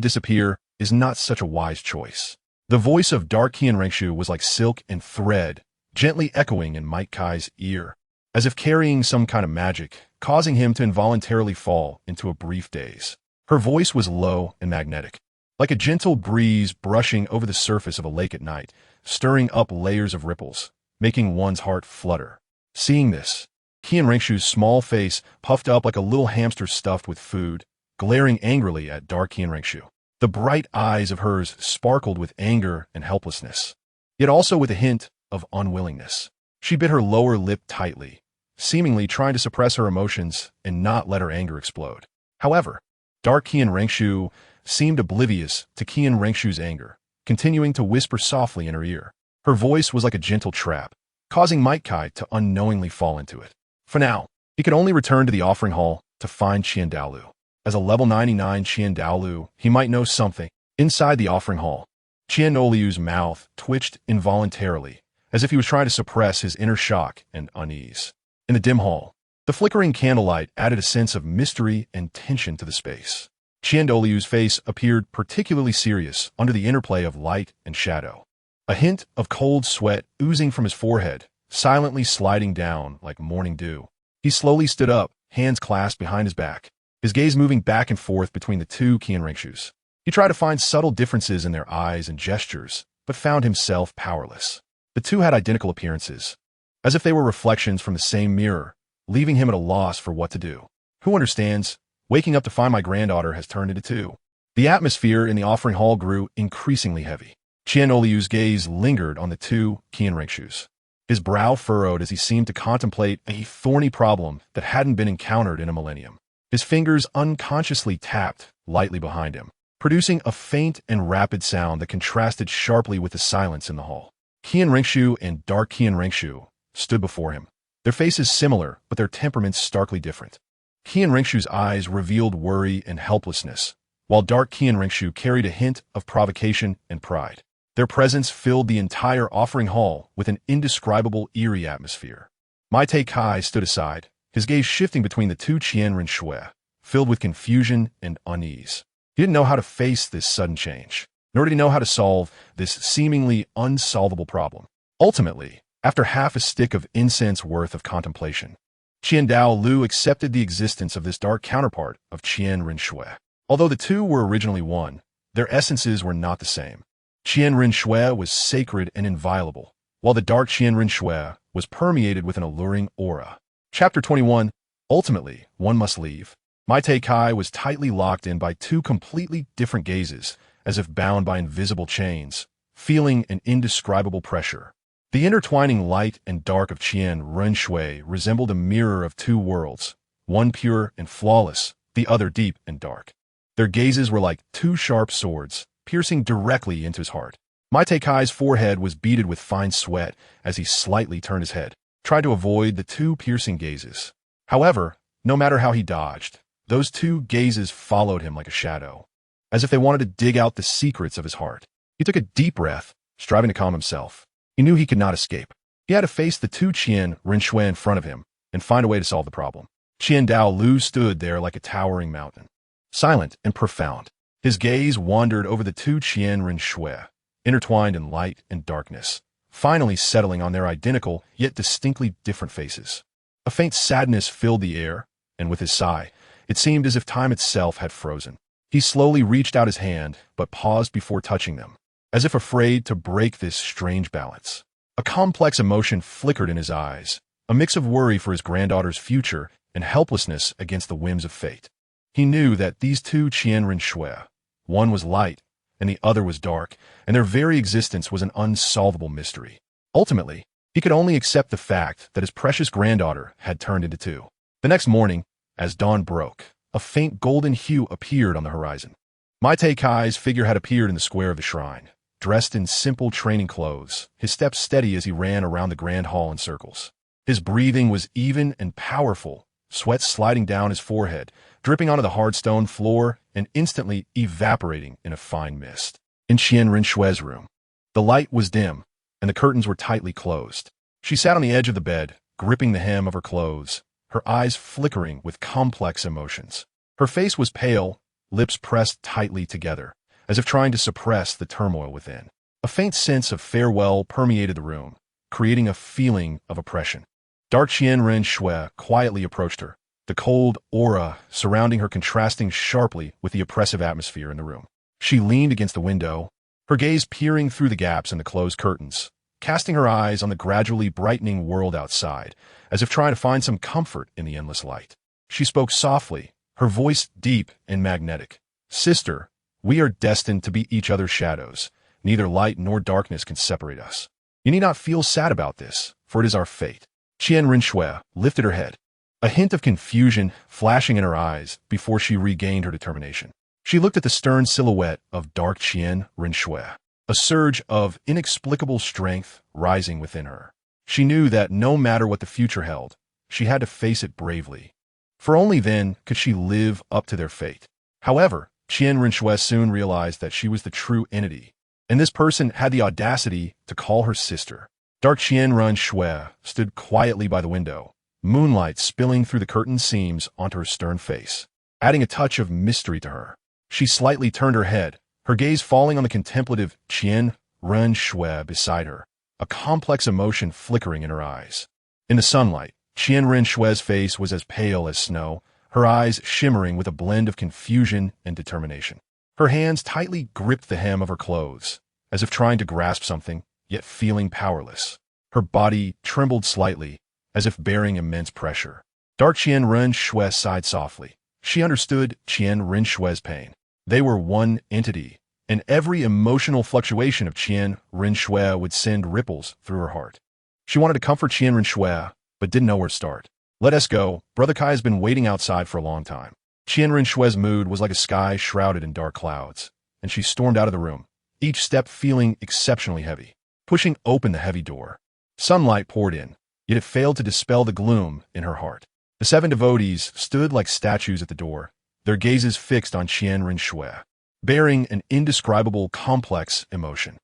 disappear is not such a wise choice." The voice of dark Qian Renxue was like silk and thread, gently echoing in Might Kai's ear, as if carrying some kind of magic, causing him to involuntarily fall into a brief daze. Her voice was low and magnetic, like a gentle breeze brushing over the surface of a lake at night, stirring up layers of ripples, making one's heart flutter. Seeing this, Qian Renxue's small face puffed up like a little hamster stuffed with food, glaring angrily at dark Qian Renxue. The bright eyes of hers sparkled with anger and helplessness, yet also with a hint of unwillingness. She bit her lower lip tightly, seemingly trying to suppress her emotions and not let her anger explode. However, dark Qian Renxue seemed oblivious to Qian Renxue's anger, continuing to whisper softly in her ear. Her voice was like a gentle trap, causing Might Kai to unknowingly fall into it. For now, he could only return to the offering hall to find Qian Douluo. As a level 99 Qian Douluo, he might know something. Inside the offering hall, Qian Douluo's mouth twitched involuntarily, as if he was trying to suppress his inner shock and unease. In the dim hall, the flickering candlelight added a sense of mystery and tension to the space. Qian Douluo's face appeared particularly serious under the interplay of light and shadow. A hint of cold sweat oozing from his forehead, silently sliding down like morning dew. He slowly stood up, hands clasped behind his back, his gaze moving back and forth between the two Qian Renxues. He tried to find subtle differences in their eyes and gestures, but found himself powerless. The two had identical appearances, as if they were reflections from the same mirror, leaving him at a loss for what to do. Who understands? Waking up to find my granddaughter has turned into two. The atmosphere in the offering hall grew increasingly heavy. Qian Douluo's gaze lingered on the two Qian Renxues. His brow furrowed as he seemed to contemplate a thorny problem that hadn't been encountered in a millennium. His fingers unconsciously tapped lightly behind him, producing a faint and rapid sound that contrasted sharply with the silence in the hall. Qian Renxue and dark Qian Renxue stood before him, their faces similar, but their temperaments starkly different. Qian Renxue's eyes revealed worry and helplessness, while dark Qian Renxue carried a hint of provocation and pride. Their presence filled the entire offering hall with an indescribable eerie atmosphere. Might Kai stood aside, his gaze shifting between the two Qian Renxue, filled with confusion and unease. He didn't know how to face this sudden change, nor did he know how to solve this seemingly unsolvable problem. Ultimately, after half a stick of incense worth of contemplation, Qian Douluo accepted the existence of this dark counterpart of Qian Renxue. Although the two were originally one, their essences were not the same. Qian Renxue was sacred and inviolable, while the dark Qian Renxue was permeated with an alluring aura. Chapter 21, Ultimately, One Must Leave. Might Kai was tightly locked in by two completely different gazes, as if bound by invisible chains, feeling an indescribable pressure. The intertwining light and dark of Qian Renxue resembled a mirror of two worlds, one pure and flawless, the other deep and dark. Their gazes were like two sharp swords, piercing directly into his heart. Might Kai's forehead was beaded with fine sweat as he slightly turned his head, tried to avoid the two piercing gazes. However, no matter how he dodged, those two gazes followed him like a shadow, as if they wanted to dig out the secrets of his heart. He took a deep breath, striving to calm himself. He knew he could not escape. He had to face the two Qian Renxue in front of him and find a way to solve the problem. Douluo stood there like a towering mountain, silent and profound. His gaze wandered over the two Qian Renxue, intertwined in light and darkness, finally settling on their identical yet distinctly different faces. A faint sadness filled the air, and with his sigh, it seemed as if time itself had frozen. He slowly reached out his hand, but paused before touching them, as if afraid to break this strange balance. A complex emotion flickered in his eyes, a mix of worry for his granddaughter's future and helplessness against the whims of fate. He knew that these two Qian Renxue, one was light and the other was dark, and their very existence was an unsolvable mystery. Ultimately, he could only accept the fact that his precious granddaughter had turned into two. The next morning, as dawn broke, a faint golden hue appeared on the horizon. Kai's figure had appeared in the square of the shrine, dressed in simple training clothes, his steps steady as he ran around the grand hall in circles. His breathing was even and powerful, sweat sliding down his forehead, dripping onto the hard stone floor and instantly evaporating in a fine mist. In Qian Renxue's room, the light was dim and the curtains were tightly closed. She sat on the edge of the bed, gripping the hem of her clothes, her eyes flickering with complex emotions. Her face was pale, lips pressed tightly together, as if trying to suppress the turmoil within. A faint sense of farewell permeated the room, creating a feeling of oppression. Dark Qian Renxue quietly approached her, the cold aura surrounding her contrasting sharply with the oppressive atmosphere in the room. She leaned against the window, her gaze peering through the gaps in the closed curtains, casting her eyes on the gradually brightening world outside, as if trying to find some comfort in the endless light. She spoke softly, her voice deep and magnetic. "Sister, we are destined to be each other's shadows. Neither light nor darkness can separate us. You need not feel sad about this, for it is our fate." Qian Renxue lifted her head, a hint of confusion flashing in her eyes before she regained her determination. She looked at the stern silhouette of dark Qian Renxue, a surge of inexplicable strength rising within her. She knew that no matter what the future held, she had to face it bravely, for only then could she live up to their fate. However, Qian Renxue soon realized that she was the true entity, and this person had the audacity to call her sister. Dark Qian Renxue stood quietly by the window, moonlight spilling through the curtain seams onto her stern face, adding a touch of mystery to her. She slightly turned her head, her gaze falling on the contemplative Qian Renxue beside her, a complex emotion flickering in her eyes. In the sunlight, Qian Renxue's face was as pale as snow, her eyes shimmering with a blend of confusion and determination. Her hands tightly gripped the hem of her clothes, as if trying to grasp something, yet feeling powerless. Her body trembled slightly, as if bearing immense pressure. Dark Qian Renxue sighed softly. She understood Qian Renxue's pain. They were one entity, and every emotional fluctuation of Qian Renxue would send ripples through her heart. She wanted to comfort Qian Renxue, but didn't know where to start. "Let us go. Brother Kai has been waiting outside for a long time." Qian Renxue's mood was like a sky shrouded in dark clouds, and she stormed out of the room, each step feeling exceptionally heavy. Pushing open the heavy door, sunlight poured in, yet it failed to dispel the gloom in her heart. The 7 devotees stood like statues at the door, their gazes fixed on Qian Renxue, bearing an indescribable complex emotion.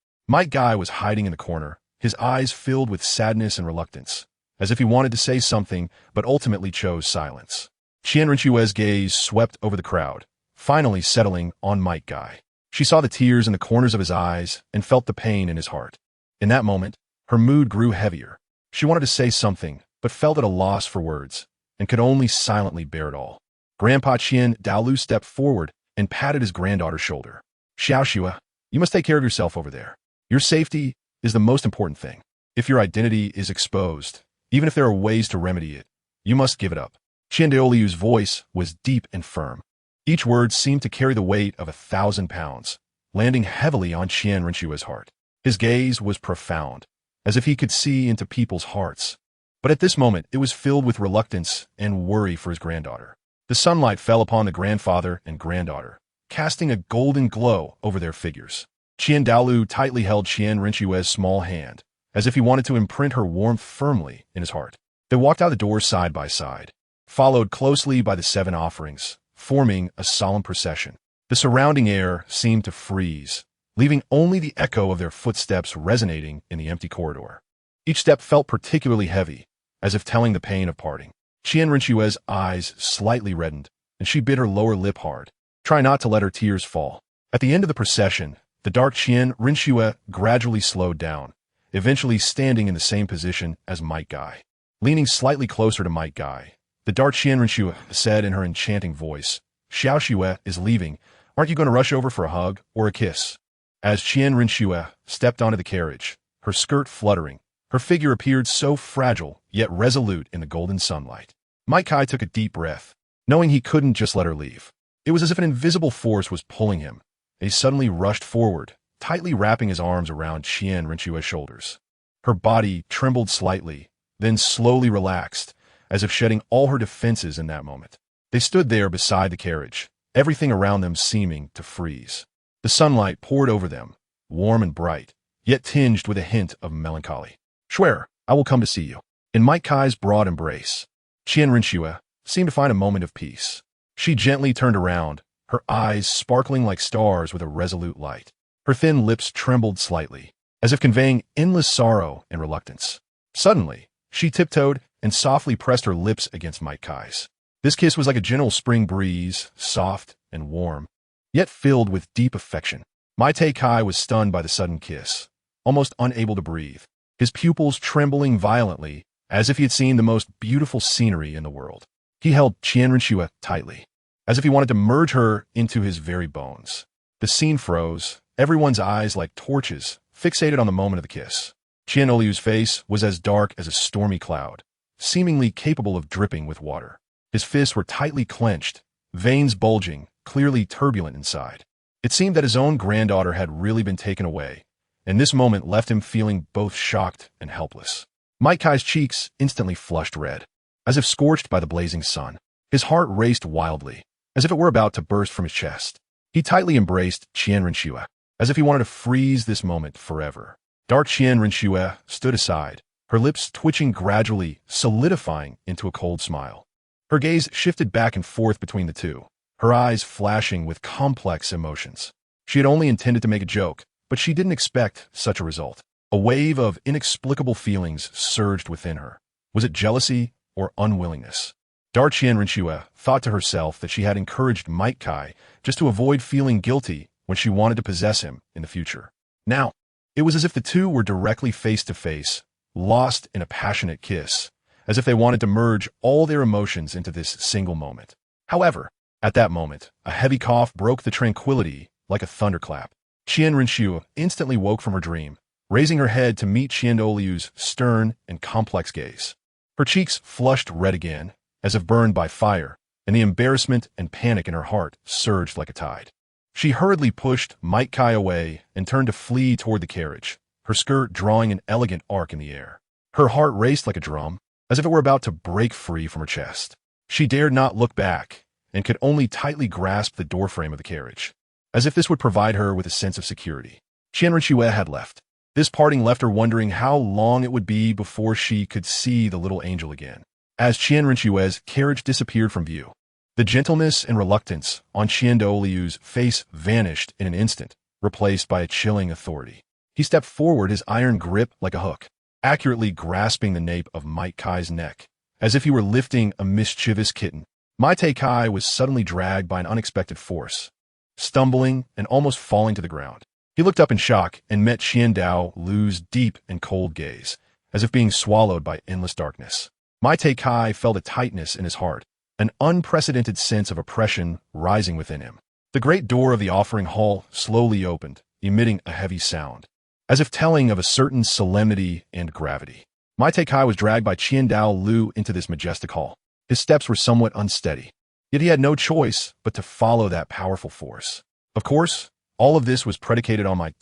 Guy was hiding in the corner, his eyes filled with sadness and reluctance, as if he wanted to say something but ultimately chose silence. Qian Renxue's gaze swept over the crowd, finally settling on Guy. She saw the tears in the corners of his eyes and felt the pain in his heart. In that moment, her mood grew heavier. She wanted to say something, but felt at a loss for words, and could only silently bear it all. Grandpa Qian Douluo stepped forward and patted his granddaughter's shoulder. "Xiaoxue, you must take care of yourself over there. Your safety is the most important thing. If your identity is exposed, even if there are ways to remedy it, you must give it up." Qian Douluo's voice was deep and firm. Each word seemed to carry the weight of 1,000 pounds, landing heavily on Qian Renxue's heart. His gaze was profound, as if he could see into people's hearts. But at this moment, it was filled with reluctance and worry for his granddaughter. The sunlight fell upon the grandfather and granddaughter, casting a golden glow over their figures. Qian Douluo tightly held Qian Renxue's small hand, as if he wanted to imprint her warmth firmly in his heart. They walked out the door side by side, followed closely by the 7 offerings, forming a solemn procession. The surrounding air seemed to freeze, leaving only the echo of their footsteps resonating in the empty corridor. Each step felt particularly heavy, as if telling the pain of parting. Qian Renxue's eyes slightly reddened, and she bit her lower lip hard, trying not to let her tears fall. At the end of the procession, the dark Qian Renxue gradually slowed down, eventually standing in the same position as Might Guy. Leaning slightly closer to Might Guy, the dark Qian Renxue said in her enchanting voice, "Xiao Xue is leaving. Aren't you going to rush over for a hug or a kiss?" As Qian Renxue stepped onto the carriage, her skirt fluttering, her figure appeared so fragile yet resolute in the golden sunlight. Might Guy took a deep breath, knowing he couldn't just let her leave. It was as if an invisible force was pulling him. He suddenly rushed forward, tightly wrapping his arms around Qian Renxue's shoulders. Her body trembled slightly, then slowly relaxed, as if shedding all her defenses in that moment. They stood there beside the carriage, everything around them seeming to freeze. The sunlight poured over them, warm and bright, yet tinged with a hint of melancholy. "Swear, I will come to see you." In Might Guy's broad embrace, Qian Renxue seemed to find a moment of peace. She gently turned around, her eyes sparkling like stars with a resolute light. Her thin lips trembled slightly, as if conveying endless sorrow and reluctance. Suddenly, she tiptoed and softly pressed her lips against Might Guy's. This kiss was like a gentle spring breeze, soft and warm, yet filled with deep affection. Might Guy was stunned by the sudden kiss, almost unable to breathe, his pupils trembling violently, as if he had seen the most beautiful scenery in the world. He held Qian Renxue tightly, as if he wanted to merge her into his very bones. The scene froze, everyone's eyes like torches, fixated on the moment of the kiss. Qian Renxue's face was as dark as a stormy cloud, seemingly capable of dripping with water. His fists were tightly clenched, veins bulging, clearly turbulent inside. It seemed that his own granddaughter had really been taken away, and this moment left him feeling both shocked and helpless. Might Guy's cheeks instantly flushed red, as if scorched by the blazing sun. His heart raced wildly, as if it were about to burst from his chest. He tightly embraced Qian Renxue, as if he wanted to freeze this moment forever. Dark Qian Renxue stood aside, her lips twitching gradually, solidifying into a cold smile. Her gaze shifted back and forth between the two, her eyes flashing with complex emotions. She had only intended to make a joke, but she didn't expect such a result. A wave of inexplicable feelings surged within her. Was it jealousy or unwillingness? Dark Qian Renxue thought to herself that she had encouraged Might Guy just to avoid feeling guilty when she wanted to possess him in the future. Now, it was as if the two were directly face to face, lost in a passionate kiss, as if they wanted to merge all their emotions into this single moment. However, at that moment, a heavy cough broke the tranquility like a thunderclap. Qian Renxue instantly woke from her dream, raising her head to meet Qian Renxue's stern and complex gaze. Her cheeks flushed red again, as if burned by fire, and the embarrassment and panic in her heart surged like a tide. She hurriedly pushed Might Guy away and turned to flee toward the carriage, her skirt drawing an elegant arc in the air. Her heart raced like a drum, as if it were about to break free from her chest. She dared not look back, and could only tightly grasp the doorframe of the carriage, as if this would provide her with a sense of security. Qian Renxue had left. This parting left her wondering how long it would be before she could see the little angel again. As Qian Renxue's carriage disappeared from view, the gentleness and reluctance on Qian Renxue's face vanished in an instant, replaced by a chilling authority. He stepped forward, his iron grip like a hook, accurately grasping the nape of Might Guy's neck, as if he were lifting a mischievous kitten. Might Guy was suddenly dragged by an unexpected force, stumbling and almost falling to the ground. He looked up in shock and met Qian Renxue's deep and cold gaze, as if being swallowed by endless darkness. Might Guy felt a tightness in his heart, an unprecedented sense of oppression rising within him. The great door of the offering hall slowly opened, emitting a heavy sound, as if telling of a certain solemnity and gravity. Might Guy was dragged by Qian Renxue into this majestic hall. His steps were somewhat unsteady, yet he had no choice but to follow that powerful force. Of course, all of this was predicated on Might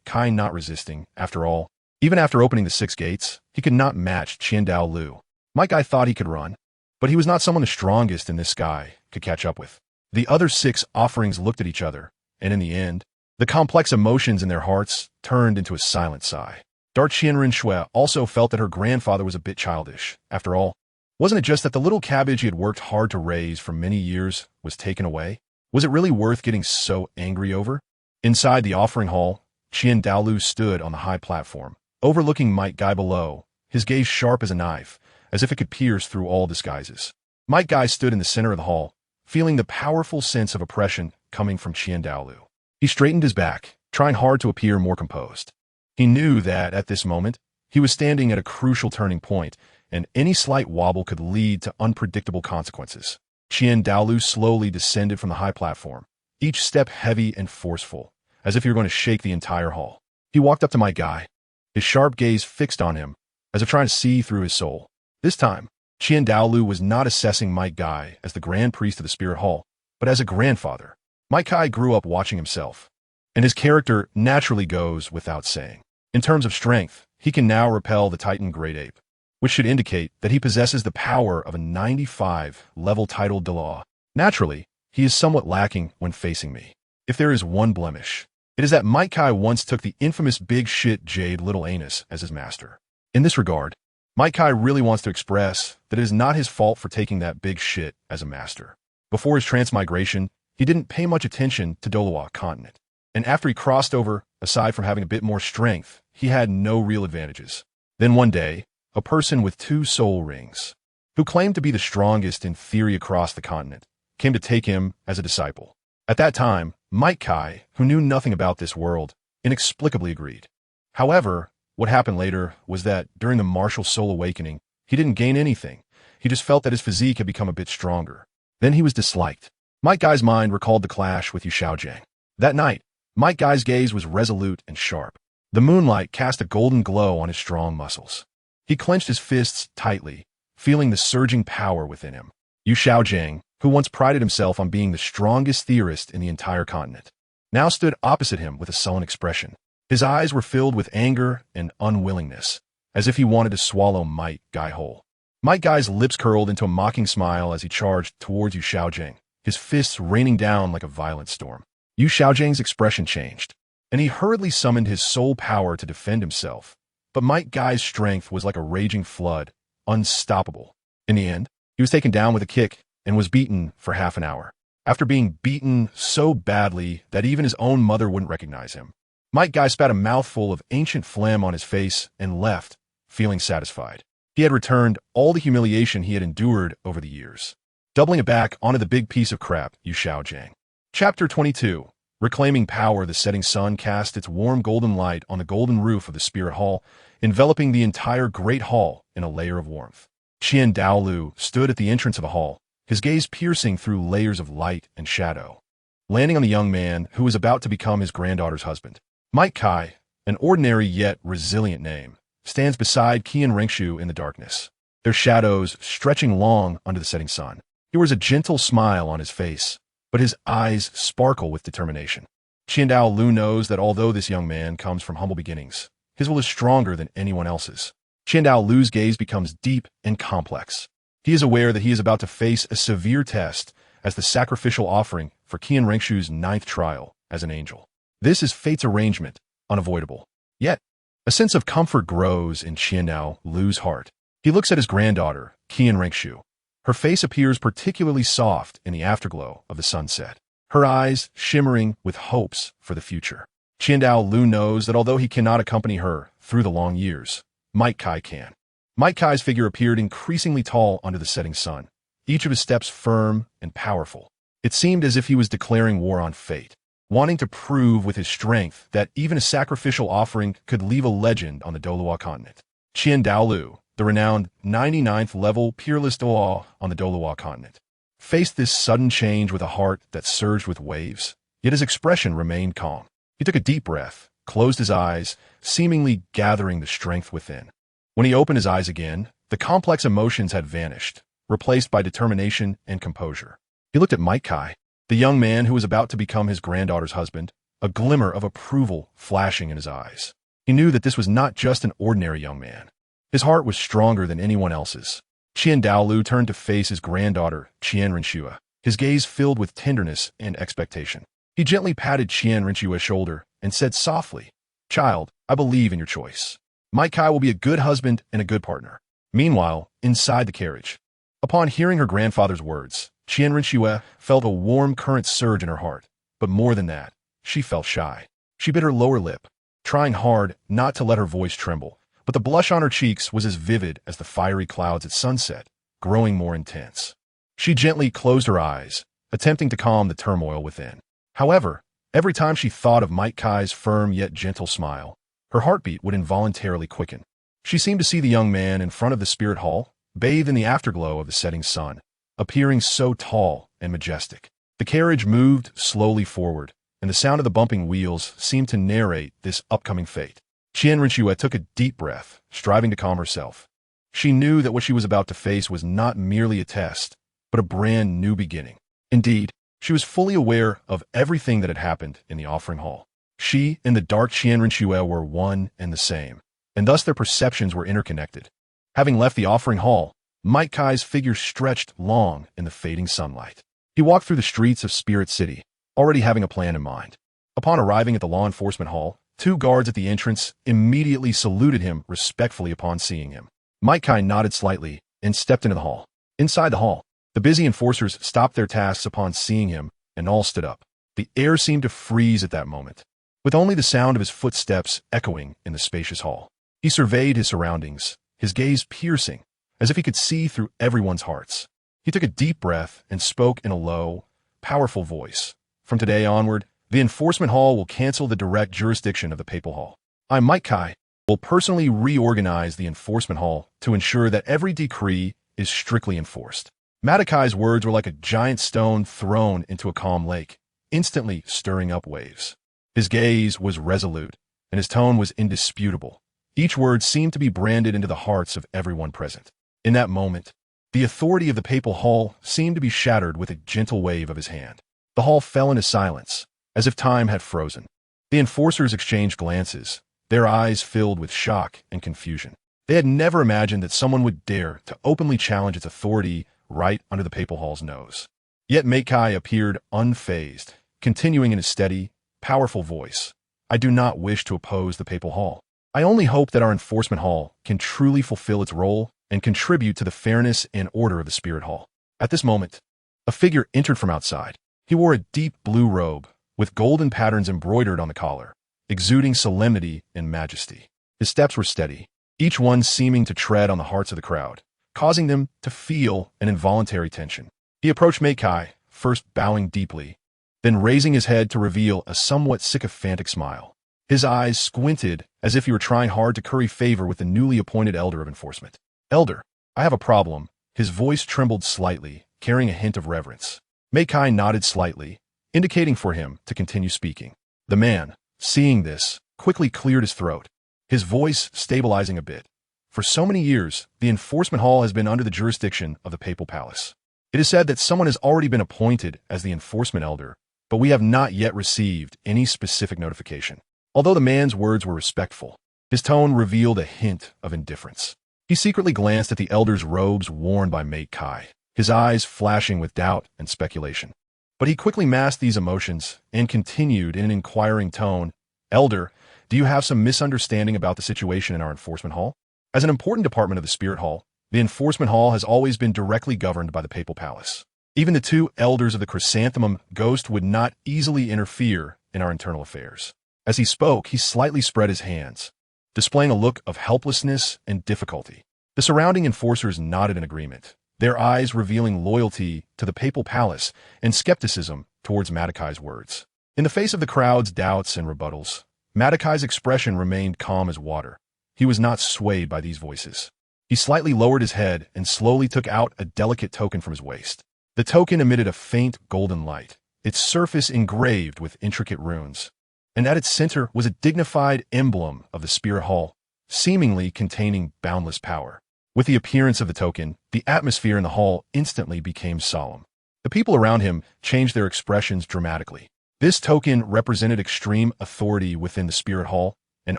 Guy not resisting. After all, even after opening the 6 gates, he could not match Qian Renxue. Might Guy thought he could run, but he was not someone the strongest in this sky could catch up with. The other 6 offerings looked at each other, and in the end, the complex emotions in their hearts turned into a silent sigh. Dark Qian Renxue also felt that her grandfather was a bit childish. After all, wasn't it just that the little cabbage he had worked hard to raise for many years was taken away? Was it really worth getting so angry over? Inside the offering hall, Qian Daolu stood on the high platform, overlooking Might Guy below, his gaze sharp as a knife, as if it could pierce through all disguises. Might Guy stood in the center of the hall, feeling the powerful sense of oppression coming from Qian Daolu. He straightened his back, trying hard to appear more composed. He knew that, at this moment, he was standing at a crucial turning point, and any slight wobble could lead to unpredictable consequences. Qian Daolu slowly descended from the high platform, each step heavy and forceful, as if he were going to shake the entire hall. He walked up to Might Guy, his sharp gaze fixed on him, as if trying to see through his soul. This time, Qian Daolu was not assessing Might Guy as the grand priest of the spirit hall, but as a grandfather. Might Guy grew up watching himself, and his character naturally goes without saying. In terms of strength, he can now repel the Titan Great Ape, which should indicate that he possesses the power of a 95-level titled Douluo. Naturally, he is somewhat lacking when facing me. If there is one blemish, it is that Might Guy once took the infamous big shit Jade Little Anus as his master. In this regard, Might Guy really wants to express that it is not his fault for taking that big shit as a master. Before his transmigration, he didn't pay much attention to Douluo Continent. And after he crossed over, aside from having a bit more strength, he had no real advantages. Then one day, a person with 2 soul rings, who claimed to be the strongest in theory across the continent, came to take him as a disciple. At that time, Might Guy, who knew nothing about this world, inexplicably agreed. However, what happened later was that during the martial soul awakening, he didn't gain anything. He just felt that his physique had become a bit stronger. Then he was disliked. Might Guy's mind recalled the clash with Yu Xiaojiang. That night, Might Guy's gaze was resolute and sharp. The moonlight cast a golden glow on his strong muscles. He clenched his fists tightly, feeling the surging power within him. Yu Xiaojiang, who once prided himself on being the strongest theorist in the entire continent, now stood opposite him with a sullen expression. His eyes were filled with anger and unwillingness, as if he wanted to swallow Might Guy whole. Might Guy's lips curled into a mocking smile as he charged towards Yu Xiaojiang, his fists raining down like a violent storm. Yu Xiaojiang's expression changed, and he hurriedly summoned his soul power to defend himself. But Might Guy's strength was like a raging flood, unstoppable. In the end, he was taken down with a kick and was beaten for half an hour. After being beaten so badly that even his own mother wouldn't recognize him, Might Guy spat a mouthful of ancient phlegm on his face and left, feeling satisfied. He had returned all the humiliation he had endured over the years, doubling it back onto the big piece of crap, Yu Xiaojiang. Chapter 22. Reclaiming power. The setting sun cast its warm golden light on the golden roof of the spirit hall, enveloping the entire great hall in a layer of warmth. Qian Daolu stood at the entrance of the hall, his gaze piercing through layers of light and shadow, landing on the young man who was about to become his granddaughter's husband. Might Guy, an ordinary yet resilient name, stands beside Qian Renxue in the darkness, their shadows stretching long under the setting sun. He wears a gentle smile on his face, but his eyes sparkle with determination. Qian Daolu knows that although this young man comes from humble beginnings, his will is stronger than anyone else's. Qian Daolu's gaze becomes deep and complex. He is aware that he is about to face a severe test as the sacrificial offering for Qian Renxue's 9th trial as an angel. This is fate's arrangement, unavoidable. Yet, a sense of comfort grows in Qian Daolu's heart. He looks at his granddaughter, Qian Renxue. Her face appears particularly soft in the afterglow of the sunset, her eyes shimmering with hopes for the future. Qian Daolu knows that although he cannot accompany her through the long years, Might Guy can. Might Guy's figure appeared increasingly tall under the setting sun, each of his steps firm and powerful. It seemed as if he was declaring war on fate, wanting to prove with his strength that even a sacrificial offering could leave a legend on the Douluo Continent. Qian Daolu, the renowned 99th level peerless Douluo on the Douluo Continent, faced this sudden change with a heart that surged with waves, yet his expression remained calm. He took a deep breath, closed his eyes, seemingly gathering the strength within. When he opened his eyes again, the complex emotions had vanished, replaced by determination and composure. He looked at Might Guy, the young man who was about to become his granddaughter's husband, a glimmer of approval flashing in his eyes. He knew that this was not just an ordinary young man. His heart was stronger than anyone else's. Qian Daolu turned to face his granddaughter, Qian Renxue, his gaze filled with tenderness and expectation. He gently patted Qian Renxue's shoulder and said softly, "Child, I believe in your choice. Might Guy will be a good husband and a good partner." Meanwhile, inside the carriage, upon hearing her grandfather's words, Qian Renxue felt a warm current surge in her heart. But more than that, she felt shy. She bit her lower lip, trying hard not to let her voice tremble, but the blush on her cheeks was as vivid as the fiery clouds at sunset, growing more intense. She gently closed her eyes, attempting to calm the turmoil within. However, every time she thought of Might Kai's firm yet gentle smile, her heartbeat would involuntarily quicken. She seemed to see the young man in front of the spirit hall, bathed in the afterglow of the setting sun, appearing so tall and majestic. The carriage moved slowly forward, and the sound of the bumping wheels seemed to narrate this upcoming fate. Qian Renxue took a deep breath, striving to calm herself. She knew that what she was about to face was not merely a test, but a brand new beginning. Indeed, she was fully aware of everything that had happened in the offering hall. She and the dark Qian Renxue were one and the same, and thus their perceptions were interconnected. Having left the offering hall, Might Kai's figure stretched long in the fading sunlight. He walked through the streets of Spirit City, already having a plan in mind. Upon arriving at the law enforcement hall, 2 guards at the entrance immediately saluted him respectfully upon seeing him. Might Kai nodded slightly and stepped into the hall. Inside the hall, the busy enforcers stopped their tasks upon seeing him and all stood up. The air seemed to freeze at that moment, with only the sound of his footsteps echoing in the spacious hall. He surveyed his surroundings, his gaze piercing, as if he could see through everyone's hearts. He took a deep breath and spoke in a low, powerful voice. From today onward, the enforcement hall will cancel the direct jurisdiction of the papal hall. I, Might Kai, will personally reorganize the enforcement hall to ensure that every decree is strictly enforced. Madakai's words were like a giant stone thrown into a calm lake, instantly stirring up waves. His gaze was resolute, and his tone was indisputable. Each word seemed to be branded into the hearts of everyone present. In that moment, the authority of the papal hall seemed to be shattered with a gentle wave of his hand. The hall fell into silence, as if time had frozen. The enforcers exchanged glances, their eyes filled with shock and confusion. They had never imagined that someone would dare to openly challenge its authority right under the papal hall's nose. Yet Might Kai appeared unfazed, continuing in his steady, powerful voice. I do not wish to oppose the papal hall. I only hope that our enforcement hall can truly fulfill its role and contribute to the fairness and order of the spirit hall. At this moment, a figure entered from outside. He wore a deep blue robe, with golden patterns embroidered on the collar, exuding solemnity and majesty. His steps were steady, each one seeming to tread on the hearts of the crowd, causing them to feel an involuntary tension. He approached Might Kai, first bowing deeply, then raising his head to reveal a somewhat sycophantic smile. His eyes squinted as if he were trying hard to curry favor with the newly appointed elder of enforcement. Elder, I have a problem. His voice trembled slightly, carrying a hint of reverence. Might Kai nodded slightly, indicating for him to continue speaking. The man, seeing this, quickly cleared his throat, his voice stabilizing a bit. For so many years, the enforcement hall has been under the jurisdiction of the papal palace. It is said that someone has already been appointed as the enforcement elder, but we have not yet received any specific notification. Although the man's words were respectful, his tone revealed a hint of indifference. He secretly glanced at the elder's robes worn by Might Kai, his eyes flashing with doubt and speculation. But he quickly masked these emotions and continued in an inquiring tone, Elder, do you have some misunderstanding about the situation in our enforcement hall? As an important department of the Spirit Hall, the enforcement hall has always been directly governed by the papal palace. Even the 2 elders of the chrysanthemum ghost would not easily interfere in our internal affairs. As he spoke, he slightly spread his hands, displaying a look of helplessness and difficulty. The surrounding enforcers nodded in agreement, their eyes revealing loyalty to the papal palace and skepticism towards Madakai's words. In the face of the crowd's doubts and rebuttals, Madakai's expression remained calm as water. He was not swayed by these voices. He slightly lowered his head and slowly took out a delicate token from his waist. The token emitted a faint golden light, its surface engraved with intricate runes, and at its center was a dignified emblem of the Spirit Hall, seemingly containing boundless power. With the appearance of the token, the atmosphere in the hall instantly became solemn. The people around him changed their expressions dramatically. This token represented extreme authority within the Spirit Hall, and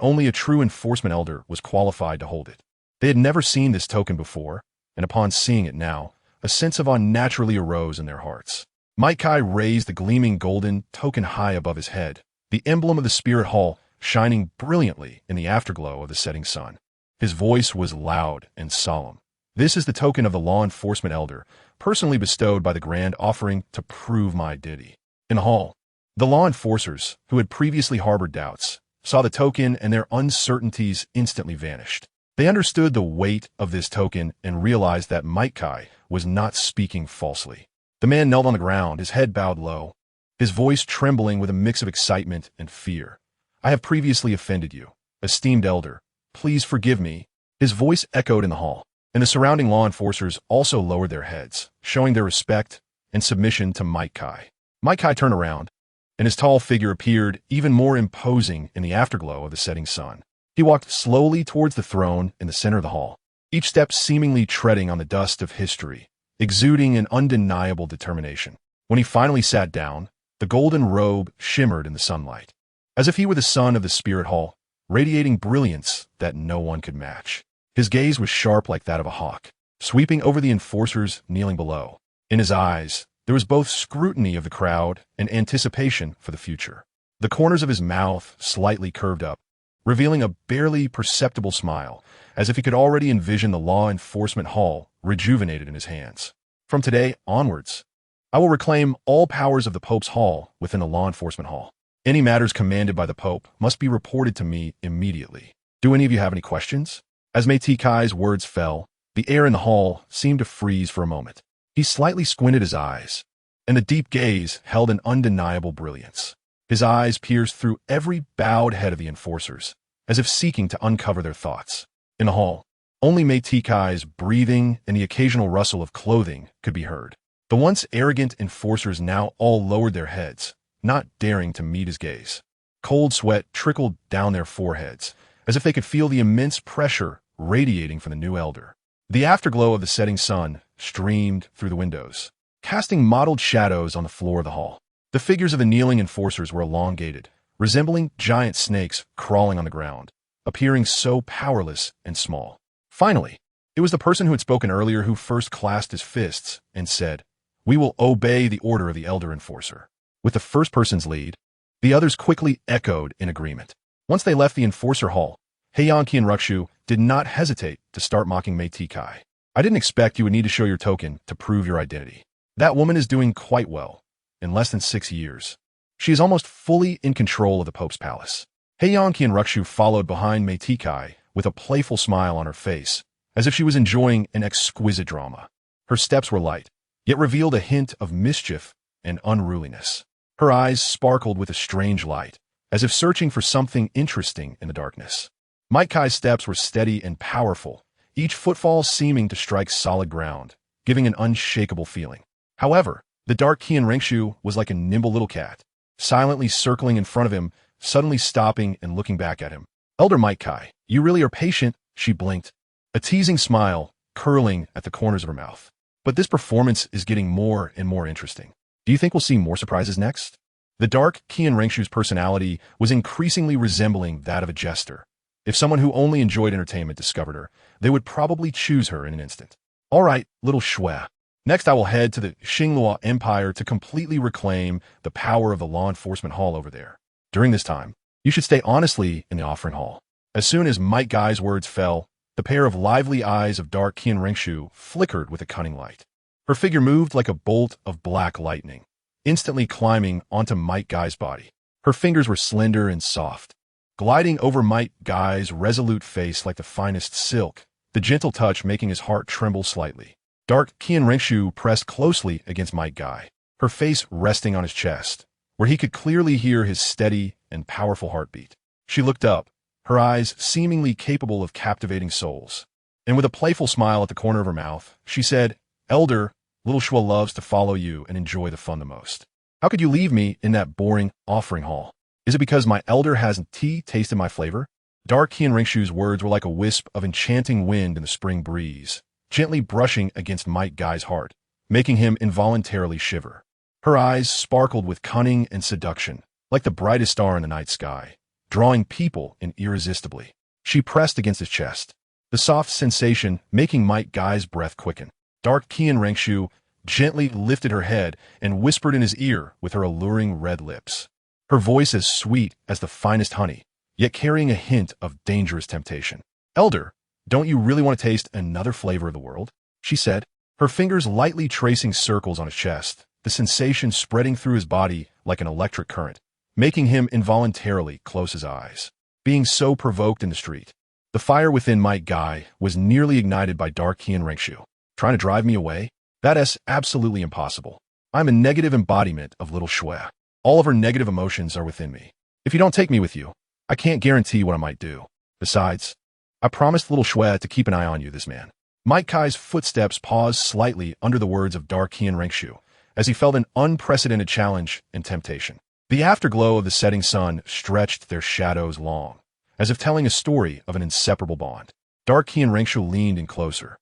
only a true enforcement elder was qualified to hold it. They had never seen this token before, and upon seeing it now, a sense of awe naturally arose in their hearts. Might Kai raised the gleaming golden token high above his head, the emblem of the Spirit Hall shining brilliantly in the afterglow of the setting sun. His voice was loud and solemn. This is the token of the law enforcement elder, personally bestowed by the grand offering to prove my deity. In the hall, The law enforcers, who had previously harbored doubts, saw the token and their uncertainties instantly vanished. They understood the weight of this token and realized that Might Kai was not speaking falsely. The man knelt on the ground, his head bowed low, his voice trembling with a mix of excitement and fear. "I have previously offended you, esteemed elder. Please forgive me." His voice echoed in the hall, and the surrounding law enforcers also lowered their heads, showing their respect and submission to Might Kai. Might Kai turned around, and his tall figure appeared even more imposing in the afterglow of the setting sun. He walked slowly towards the throne in the center of the hall, each step seemingly treading on the dust of history, exuding an undeniable determination. When he finally sat down, the golden robe shimmered in the sunlight, as if he were the son of the spirit hall, radiating brilliance that no one could match. His gaze was sharp like that of a hawk, sweeping over the enforcers kneeling below. In his eyes, there was both scrutiny of the crowd and anticipation for the future. The corners of his mouth slightly curved up, revealing a barely perceptible smile, as if he could already envision the law enforcement hall rejuvenated in his hands. "From today onwards, I will reclaim all powers of the Pope's hall within the law enforcement hall. Any matters commanded by the Pope must be reported to me immediately. Do any of you have any questions?" As Mei Kai's words fell, the air in the hall seemed to freeze for a moment. He slightly squinted his eyes, and the deep gaze held an undeniable brilliance. His eyes pierced through every bowed head of the enforcers, as if seeking to uncover their thoughts. In the hall, only Mei Kai's breathing and the occasional rustle of clothing could be heard. The once arrogant enforcers now all lowered their heads, not daring to meet his gaze. Cold sweat trickled down their foreheads, as if they could feel the immense pressure radiating from the new elder. The afterglow of the setting sun streamed through the windows, casting mottled shadows on the floor of the hall. The figures of the kneeling enforcers were elongated, resembling giant snakes crawling on the ground, appearing so powerless and small. Finally, it was the person who had spoken earlier who first clasped his fists and said, "We will obey the order of the elder enforcer." With the first person's lead, the others quickly echoed in agreement. Once they left the enforcer hall, Qian Renxue did not hesitate to start mocking Mei Kai. "I didn't expect you would need to show your token to prove your identity. That woman is doing quite well. In less than 6 years, she is almost fully in control of the Pope's palace." Qian Renxue followed behind Mei Kai with a playful smile on her face, as if she was enjoying an exquisite drama. Her steps were light, yet revealed a hint of mischief and unruliness. Her eyes sparkled with a strange light, as if searching for something interesting in the darkness. Might Kai's steps were steady and powerful, each footfall seeming to strike solid ground, giving an unshakable feeling. However, the dark Qian Renxue was like a nimble little cat, silently circling in front of him, suddenly stopping and looking back at him. "Elder Might Kai, you really are patient," she blinked, a teasing smile curling at the corners of her mouth. "But this performance is getting more and more interesting. Do you think we'll see more surprises next?" The dark Qian Renxue's personality was increasingly resembling that of a jester. If someone who only enjoyed entertainment discovered her, they would probably choose her in an instant. "All right, little Shui. Next I will head to the Xinglua Empire to completely reclaim the power of the law enforcement hall over there. During this time, you should stay honestly in the offering hall." As soon as Might Kai's words fell, the pair of lively eyes of dark Qian Renxue flickered with a cunning light. Her figure moved like a bolt of black lightning, instantly climbing onto Might Kai's body. Her fingers were slender and soft, gliding over Might Kai's resolute face like the finest silk, the gentle touch making his heart tremble slightly. Dark Qian Renxue pressed closely against Might Kai, her face resting on his chest, where he could clearly hear his steady and powerful heartbeat. She looked up, her eyes seemingly capable of captivating souls, and with a playful smile at the corner of her mouth, she said, "Elder, little Shui loves to follow you and enjoy the fun the most. How could you leave me in that boring offering hall? Is it because my elder hasn't tasted my flavor?" Dark Qian Renxue's words were like a wisp of enchanting wind in the spring breeze, gently brushing against Might Kai's heart, making him involuntarily shiver. Her eyes sparkled with cunning and seduction, like the brightest star in the night sky, drawing people in irresistibly. She pressed against his chest, the soft sensation making Might Kai's breath quicken. Dark Qian Renxue gently lifted her head and whispered in his ear with her alluring red lips, her voice as sweet as the finest honey, yet carrying a hint of dangerous temptation. "Elder, don't you really want to taste another flavor of the world?" she said, her fingers lightly tracing circles on his chest, the sensation spreading through his body like an electric current, making him involuntarily close his eyes. Being so provoked in the street, the fire within Might Guy was nearly ignited by dark Qian Renxue. Trying to drive me away? That's absolutely impossible. I'm a negative embodiment of little Shui. All of her negative emotions are within me. If you don't take me with you, I can't guarantee what I might do. Besides, I promised little Shui to keep an eye on you, this man. Might Kai's footsteps paused slightly under the words of dark Qian Renxue, as he felt an unprecedented challenge and temptation. The afterglow of the setting sun stretched their shadows long, as if telling a story of an inseparable bond. Dark Qian Renxue leaned in closer,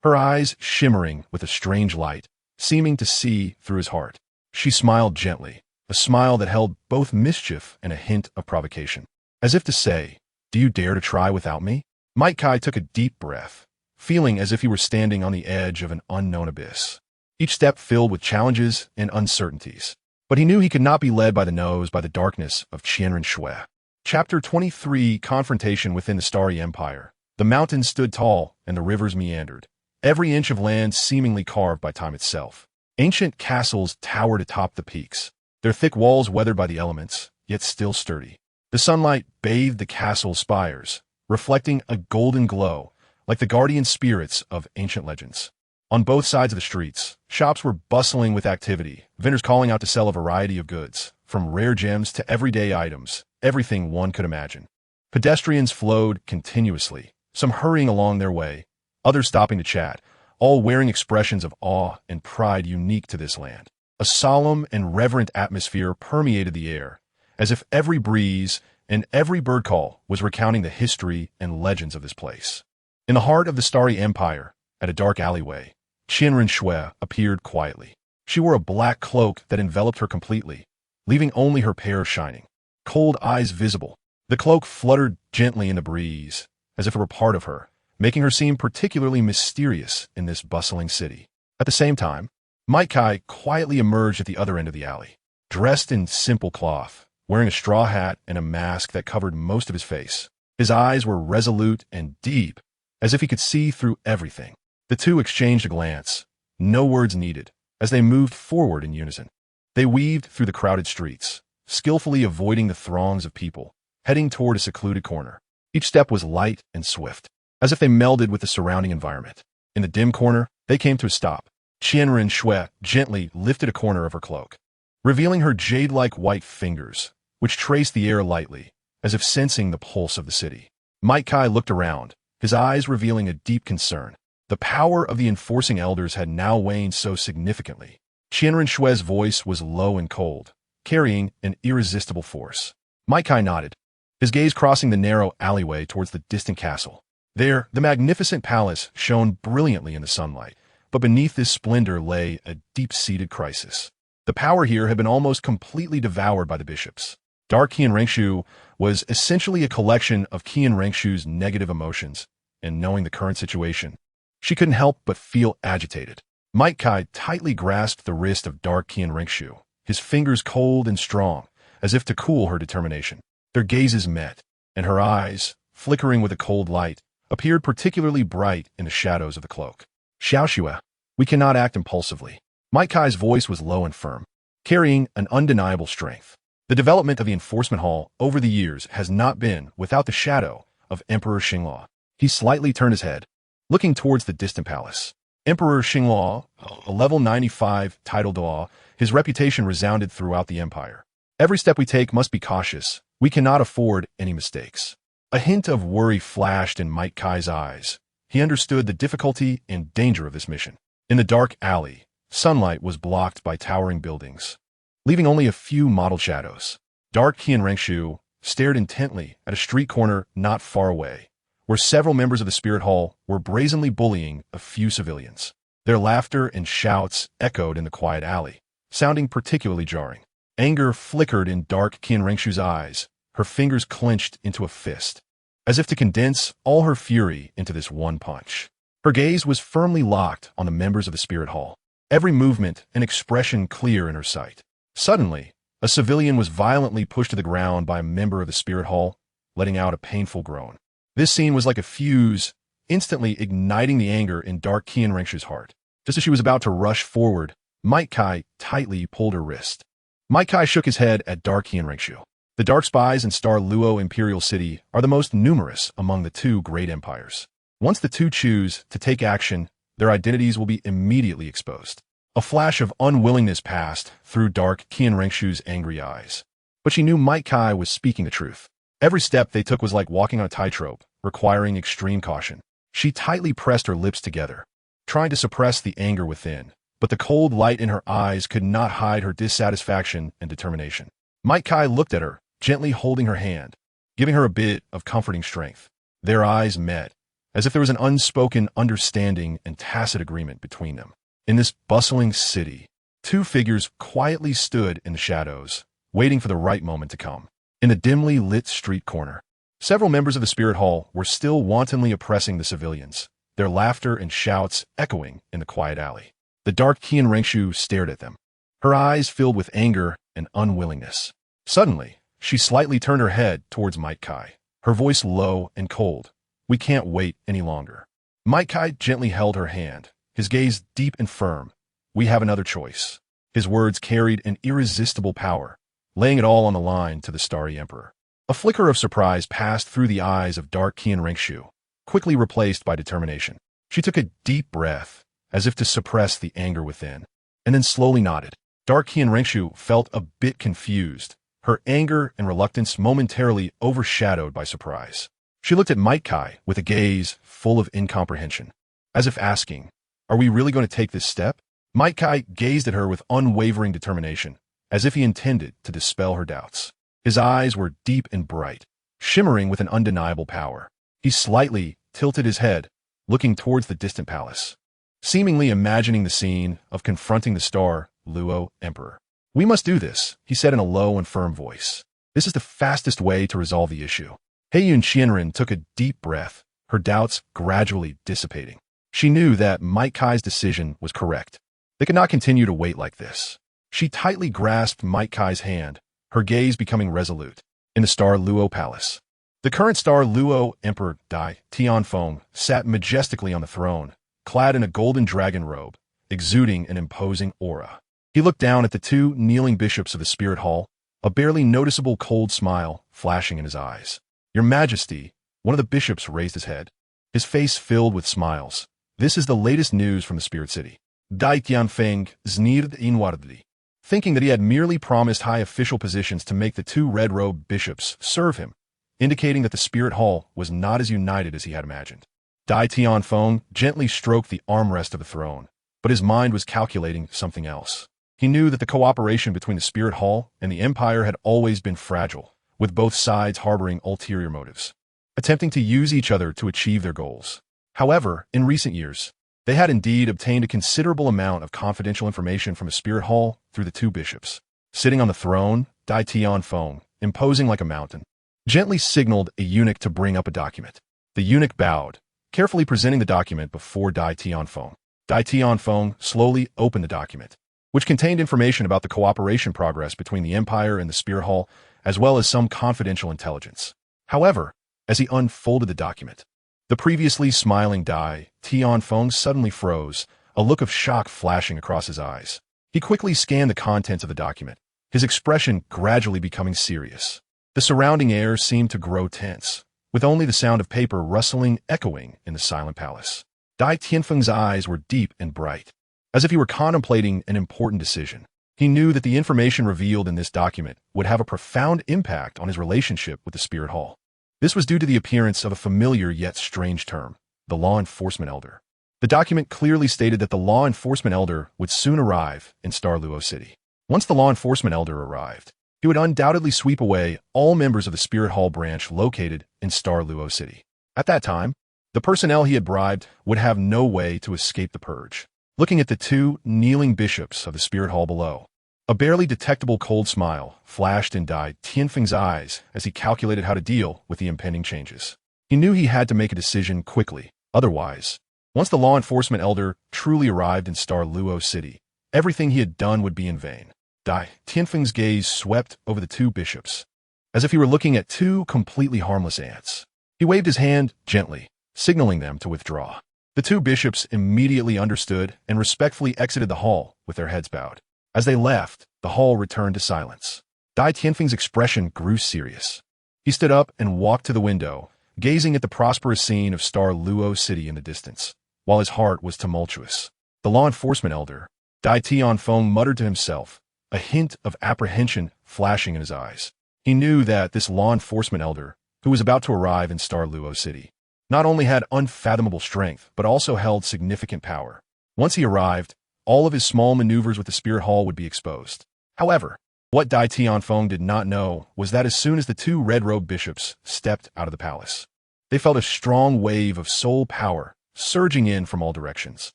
her eyes shimmering with a strange light, seeming to see through his heart. She smiled gently, a smile that held both mischief and a hint of provocation. As if to say, "Do you dare to try without me?" Might Kai took a deep breath, feeling as if he were standing on the edge of an unknown abyss, each step filled with challenges and uncertainties. But he knew he could not be led by the nose by the darkness of Qian Renxue. Chapter 23: Confrontation within the Starry Empire. The mountains stood tall, and the rivers meandered, every inch of land seemingly carved by time itself. Ancient castles towered atop the peaks, their thick walls weathered by the elements, yet still sturdy. The sunlight bathed the castle spires, reflecting a golden glow, like the guardian spirits of ancient legends. On both sides of the streets, shops were bustling with activity, vendors calling out to sell a variety of goods, from rare gems to everyday items, everything one could imagine. Pedestrians flowed continuously, some hurrying along their way, others stopping to chat, all wearing expressions of awe and pride unique to this land. A solemn and reverent atmosphere permeated the air, as if every breeze and every bird call was recounting the history and legends of this place. In the heart of the Starry Empire, at a dark alleyway, Qian Renxue appeared quietly. She wore a black cloak that enveloped her completely, leaving only her pair shining, cold eyes visible. The cloak fluttered gently in the breeze, as if it were part of her, making her seem particularly mysterious in this bustling city. At the same time, Might Kai quietly emerged at the other end of the alley, dressed in simple cloth, wearing a straw hat and a mask that covered most of his face. His eyes were resolute and deep, as if he could see through everything. The two exchanged a glance, no words needed, as they moved forward in unison. They weaved through the crowded streets, skillfully avoiding the throngs of people, heading toward a secluded corner. Each step was light and swift, as if they melded with the surrounding environment. In the dim corner, they came to a stop. Qian Renxue gently lifted a corner of her cloak, revealing her jade-like white fingers, which traced the air lightly, as if sensing the pulse of the city. Might Kai looked around, his eyes revealing a deep concern. The power of the enforcing elders had now waned so significantly. Qian Renshue's voice was low and cold, carrying an irresistible force. Might Kai nodded, his gaze crossing the narrow alleyway towards the distant castle. There, the magnificent palace shone brilliantly in the sunlight, but beneath this splendor lay a deep-seated crisis. The power here had been almost completely devoured by the bishops. Dark Qian Renxue was essentially a collection of Qian Renxue's negative emotions, and knowing the current situation, she couldn't help but feel agitated. Might Kai tightly grasped the wrist of Dark Qian Renxue, his fingers cold and strong, as if to cool her determination. Their gazes met, and her eyes, flickering with a cold light, appeared particularly bright in the shadows of the cloak. "Xiaoxue, we cannot act impulsively." Might Kai's voice was low and firm, carrying an undeniable strength. The development of the enforcement hall over the years has not been without the shadow of Emperor Xinglaw. He slightly turned his head, looking towards the distant palace. Emperor Xinglaw, a level 95 title Douluo, his reputation resounded throughout the empire. Every step we take must be cautious. We cannot afford any mistakes. A hint of worry flashed in Might Kai's eyes. He understood the difficulty and danger of this mission. In the dark alley, sunlight was blocked by towering buildings, leaving only a few mottled shadows. Dark Qian Renxue stared intently at a street corner not far away, where several members of the Spirit Hall were brazenly bullying a few civilians. Their laughter and shouts echoed in the quiet alley, sounding particularly jarring. Anger flickered in Dark Qian Renxue's eyes, her fingers clenched into a fist, as if to condense all her fury into this one punch. Her gaze was firmly locked on the members of the Spirit Hall, every movement and expression clear in her sight. Suddenly, a civilian was violently pushed to the ground by a member of the Spirit Hall, letting out a painful groan. This scene was like a fuse, instantly igniting the anger in Dark Qian Renxue's heart. Just as she was about to rush forward, Might Kai tightly pulled her wrist. Might Kai shook his head at Dark Qian Renxue. The dark spies in Luo Imperial City are the most numerous among the two great empires. Once the two choose to take action, their identities will be immediately exposed. A flash of unwillingness passed through Dark Qian Renxue's angry eyes. But she knew Might Kai was speaking the truth. Every step they took was like walking on a tightrope, requiring extreme caution. She tightly pressed her lips together, trying to suppress the anger within, but the cold light in her eyes could not hide her dissatisfaction and determination. Might Kai looked at her, gently holding her hand, giving her a bit of comforting strength. Their eyes met, as if there was an unspoken understanding and tacit agreement between them. In this bustling city, two figures quietly stood in the shadows, waiting for the right moment to come. In the dimly lit street corner, several members of the Spirit Hall were still wantonly oppressing the civilians, their laughter and shouts echoing in the quiet alley. The dark Qian Renxue stared at them, her eyes filled with anger and unwillingness. Suddenly, she slightly turned her head towards Might Kai, her voice low and cold. "We can't wait any longer." Might Kai gently held her hand, his gaze deep and firm. "We have another choice." His words carried an irresistible power, laying it all on the line to the Starry Emperor. A flicker of surprise passed through the eyes of Dark Qian Renxue, quickly replaced by determination. She took a deep breath, as if to suppress the anger within, and then slowly nodded. Dark Qian Renxue felt a bit confused, her anger and reluctance momentarily overshadowed by surprise. She looked at Might Kai with a gaze full of incomprehension, as if asking, "Are we really going to take this step?" Might Kai gazed at her with unwavering determination, as if he intended to dispel her doubts. His eyes were deep and bright, shimmering with an undeniable power. He slightly tilted his head, looking towards the distant palace, seemingly imagining the scene of confronting the Luo Emperor. "We must do this," he said in a low and firm voice. "This is the fastest way to resolve the issue." Heiyun Qianren took a deep breath, her doubts gradually dissipating. She knew that Might Kai's decision was correct. They could not continue to wait like this. She tightly grasped Might Kai's hand, her gaze becoming resolute. In the Luo Palace, the current Luo Emperor Dai Tianfeng sat majestically on the throne, clad in a golden dragon robe, exuding an imposing aura. He looked down at the two kneeling bishops of the Spirit Hall, a barely noticeable cold smile flashing in his eyes. "Your Majesty," one of the bishops raised his head, his face filled with smiles. "This is the latest news from the Spirit City." Dai Tianfeng sneered inwardly, thinking that he had merely promised high official positions to make the two red-robed bishops serve him, indicating that the Spirit Hall was not as united as he had imagined. Dai Tianfeng gently stroked the armrest of the throne, but his mind was calculating something else. He knew that the cooperation between the Spirit Hall and the Empire had always been fragile, with both sides harboring ulterior motives, attempting to use each other to achieve their goals. However, in recent years, they had indeed obtained a considerable amount of confidential information from the Spirit Hall through the two bishops. Sitting on the throne, Dai Tianfeng, imposing like a mountain, gently signaled a eunuch to bring up a document. The eunuch bowed, carefully presenting the document before Dai Tianfeng. Dai Tianfeng slowly opened the document, which contained information about the cooperation progress between the Empire and the Spirit Hall, as well as some confidential intelligence. However, as he unfolded the document, the previously smiling Dai Tianfeng suddenly froze, a look of shock flashing across his eyes. He quickly scanned the contents of the document, his expression gradually becoming serious. The surrounding air seemed to grow tense, with only the sound of paper rustling echoing in the silent palace. Dai Tianfeng's eyes were deep and bright, as if he were contemplating an important decision. He knew that the information revealed in this document would have a profound impact on his relationship with the Spirit Hall. This was due to the appearance of a familiar yet strange term, the Law Enforcement Elder. The document clearly stated that the Law Enforcement Elder would soon arrive in Luo City. Once the Law Enforcement Elder arrived, he would undoubtedly sweep away all members of the Spirit Hall branch located in Luo City. At that time, the personnel he had bribed would have no way to escape the purge. Looking at the two kneeling bishops of the Spirit Hall below, a barely detectable cold smile flashed in Dai Tianfeng's eyes as he calculated how to deal with the impending changes. He knew he had to make a decision quickly, otherwise, once the Law Enforcement Elder truly arrived in Luo City, everything he had done would be in vain. Dai Tianfeng's gaze swept over the two bishops, as if he were looking at two completely harmless ants. He waved his hand gently, signaling them to withdraw. The two bishops immediately understood and respectfully exited the hall with their heads bowed. As they left, the hall returned to silence. Dai Tianfeng's expression grew serious. He stood up and walked to the window, gazing at the prosperous scene of Douluo City in the distance, while his heart was tumultuous. The law enforcement elder, Dai Tianfeng, muttered to himself, a hint of apprehension flashing in his eyes. He knew that this law enforcement elder, who was about to arrive in Douluo City, not only had unfathomable strength, but also held significant power. Once he arrived, all of his small maneuvers with the spirit hall would be exposed. However, what Dai Tianfeng did not know was that as soon as the two red-robed bishops stepped out of the palace, they felt a strong wave of soul power surging in from all directions.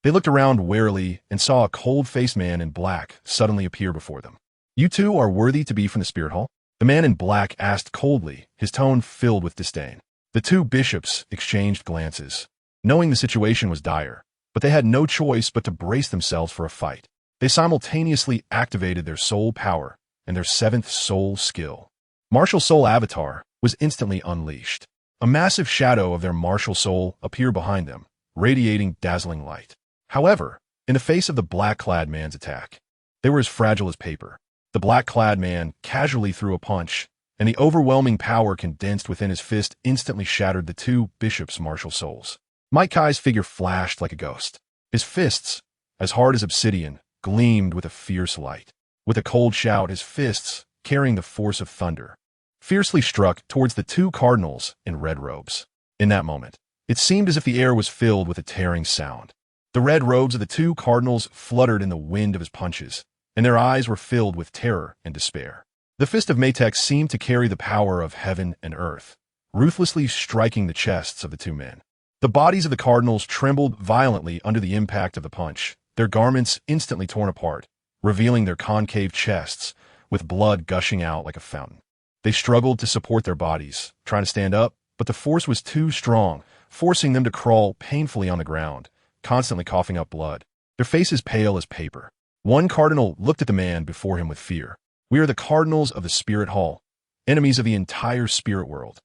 They looked around warily and saw a cold-faced man in black suddenly appear before them. "You two are worthy to be from the spirit hall?" The man in black asked coldly, his tone filled with disdain. The two bishops exchanged glances, knowing the situation was dire, but they had no choice but to brace themselves for a fight. They simultaneously activated their soul power and their seventh soul skill. Martial Soul Avatar was instantly unleashed. A massive shadow of their martial soul appeared behind them, radiating dazzling light. However, in the face of the black-clad man's attack, they were as fragile as paper. The black-clad man casually threw a punch, and the overwhelming power condensed within his fist instantly shattered the two bishops' martial souls. Mike Kai's figure flashed like a ghost. His fists, as hard as obsidian, gleamed with a fierce light. With a cold shout, his fists, carrying the force of thunder, fiercely struck towards the two cardinals in red robes. In that moment, it seemed as if the air was filled with a tearing sound. The red robes of the two cardinals fluttered in the wind of his punches, and their eyes were filled with terror and despair. The fist of Maytek seemed to carry the power of heaven and earth, ruthlessly striking the chests of the two men. The bodies of the cardinals trembled violently under the impact of the punch, their garments instantly torn apart, revealing their concave chests, with blood gushing out like a fountain. They struggled to support their bodies, trying to stand up, but the force was too strong, forcing them to crawl painfully on the ground, constantly coughing up blood, their faces pale as paper. One cardinal looked at the man before him with fear. "We are the cardinals of the spirit hall, enemies of the entire spirit world."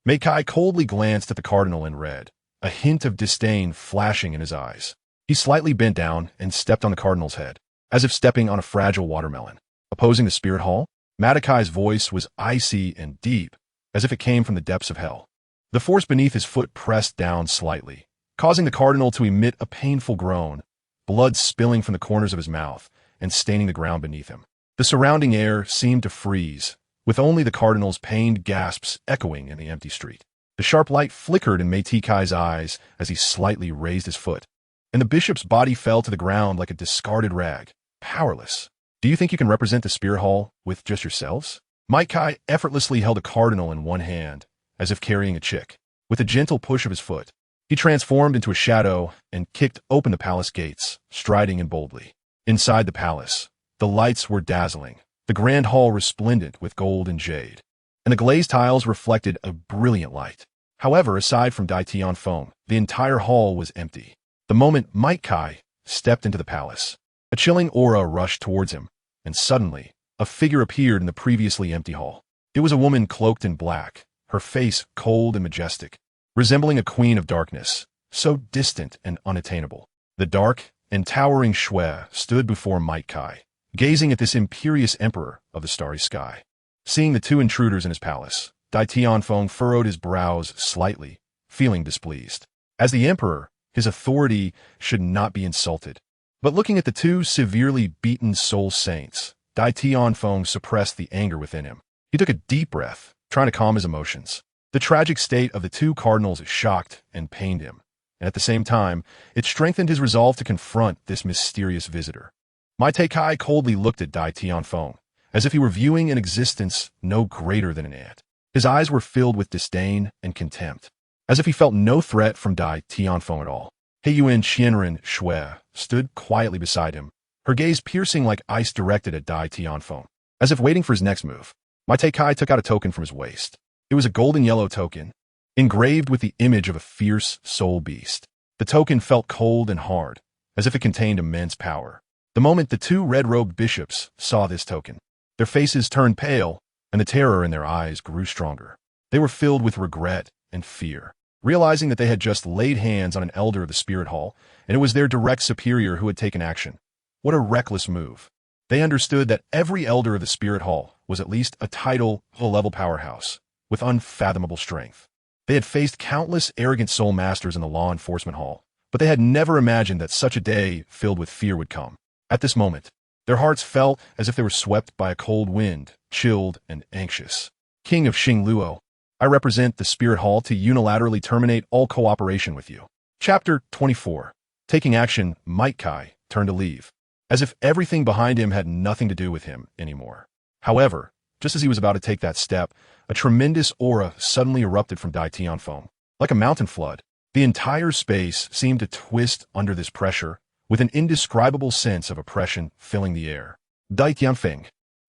Meikai coldly glanced at the cardinal in red, a hint of disdain flashing in his eyes. He slightly bent down and stepped on the cardinal's head, as if stepping on a fragile watermelon. Opposing the spirit hall, Matakai's voice was icy and deep, as if it came from the depths of hell. The force beneath his foot pressed down slightly, causing the cardinal to emit a painful groan, blood spilling from the corners of his mouth and staining the ground beneath him. The surrounding air seemed to freeze, with only the cardinal's pained gasps echoing in the empty street. The sharp light flickered in Meitikai's eyes as he slightly raised his foot, and the bishop's body fell to the ground like a discarded rag, powerless. "Do you think you can represent the spirit hall with just yourselves?" Meikai effortlessly held a cardinal in one hand, as if carrying a chick. With a gentle push of his foot, he transformed into a shadow and kicked open the palace gates, striding in boldly. Inside the palace, the lights were dazzling, the grand hall resplendent with gold and jade, and the glazed tiles reflected a brilliant light. However, aside from Dai Tianfeng, the entire hall was empty. The moment Meikai stepped into the palace, a chilling aura rushed towards him, and suddenly, a figure appeared in the previously empty hall. It was a woman cloaked in black, her face cold and majestic, resembling a queen of darkness, so distant and unattainable. The dark and towering Shui stood before Meikai, gazing at this imperious emperor of the starry sky. Seeing the two intruders in his palace, Dai Tianfeng furrowed his brows slightly, feeling displeased. As the emperor, his authority should not be insulted. But looking at the two severely beaten soul saints, Dai Tianfeng suppressed the anger within him. He took a deep breath, trying to calm his emotions. The tragic state of the two cardinals shocked and pained him, and at the same time, it strengthened his resolve to confront this mysterious visitor. Meitai coldly looked at Dai Tianfeng, as if he were viewing an existence no greater than an ant. His eyes were filled with disdain and contempt, as if he felt no threat from Dai Tianfeng at all. Heiyuan Qian Renxue stood quietly beside him, her gaze piercing like ice directed at Dai Tianfeng, as if waiting for his next move. Meitai took out a token from his waist. It was a golden yellow token, engraved with the image of a fierce soul beast. The token felt cold and hard, as if it contained immense power. The moment the two red-robed bishops saw this token, their faces turned pale, and the terror in their eyes grew stronger. They were filled with regret and fear. realizing that they had just laid hands on an elder of the Spirit Hall, and it was their direct superior who had taken action. What a reckless move. They understood that every elder of the Spirit Hall was at least a title-level powerhouse, with unfathomable strength. They had faced countless arrogant soul masters in the law enforcement hall, but they had never imagined that such a day filled with fear would come. At this moment, their hearts felt as if they were swept by a cold wind, chilled and anxious. King of Xingluo, I represent the Spirit Hall to unilaterally terminate all cooperation with you. Chapter 24. Taking action, Might Kai turned to leave, as if everything behind him had nothing to do with him anymore. However, just as he was about to take that step, a tremendous aura suddenly erupted from Dai Tianfeng. Like a mountain flood, the entire space seemed to twist under this pressure, with an indescribable sense of oppression filling the air. Dai Tianfeng,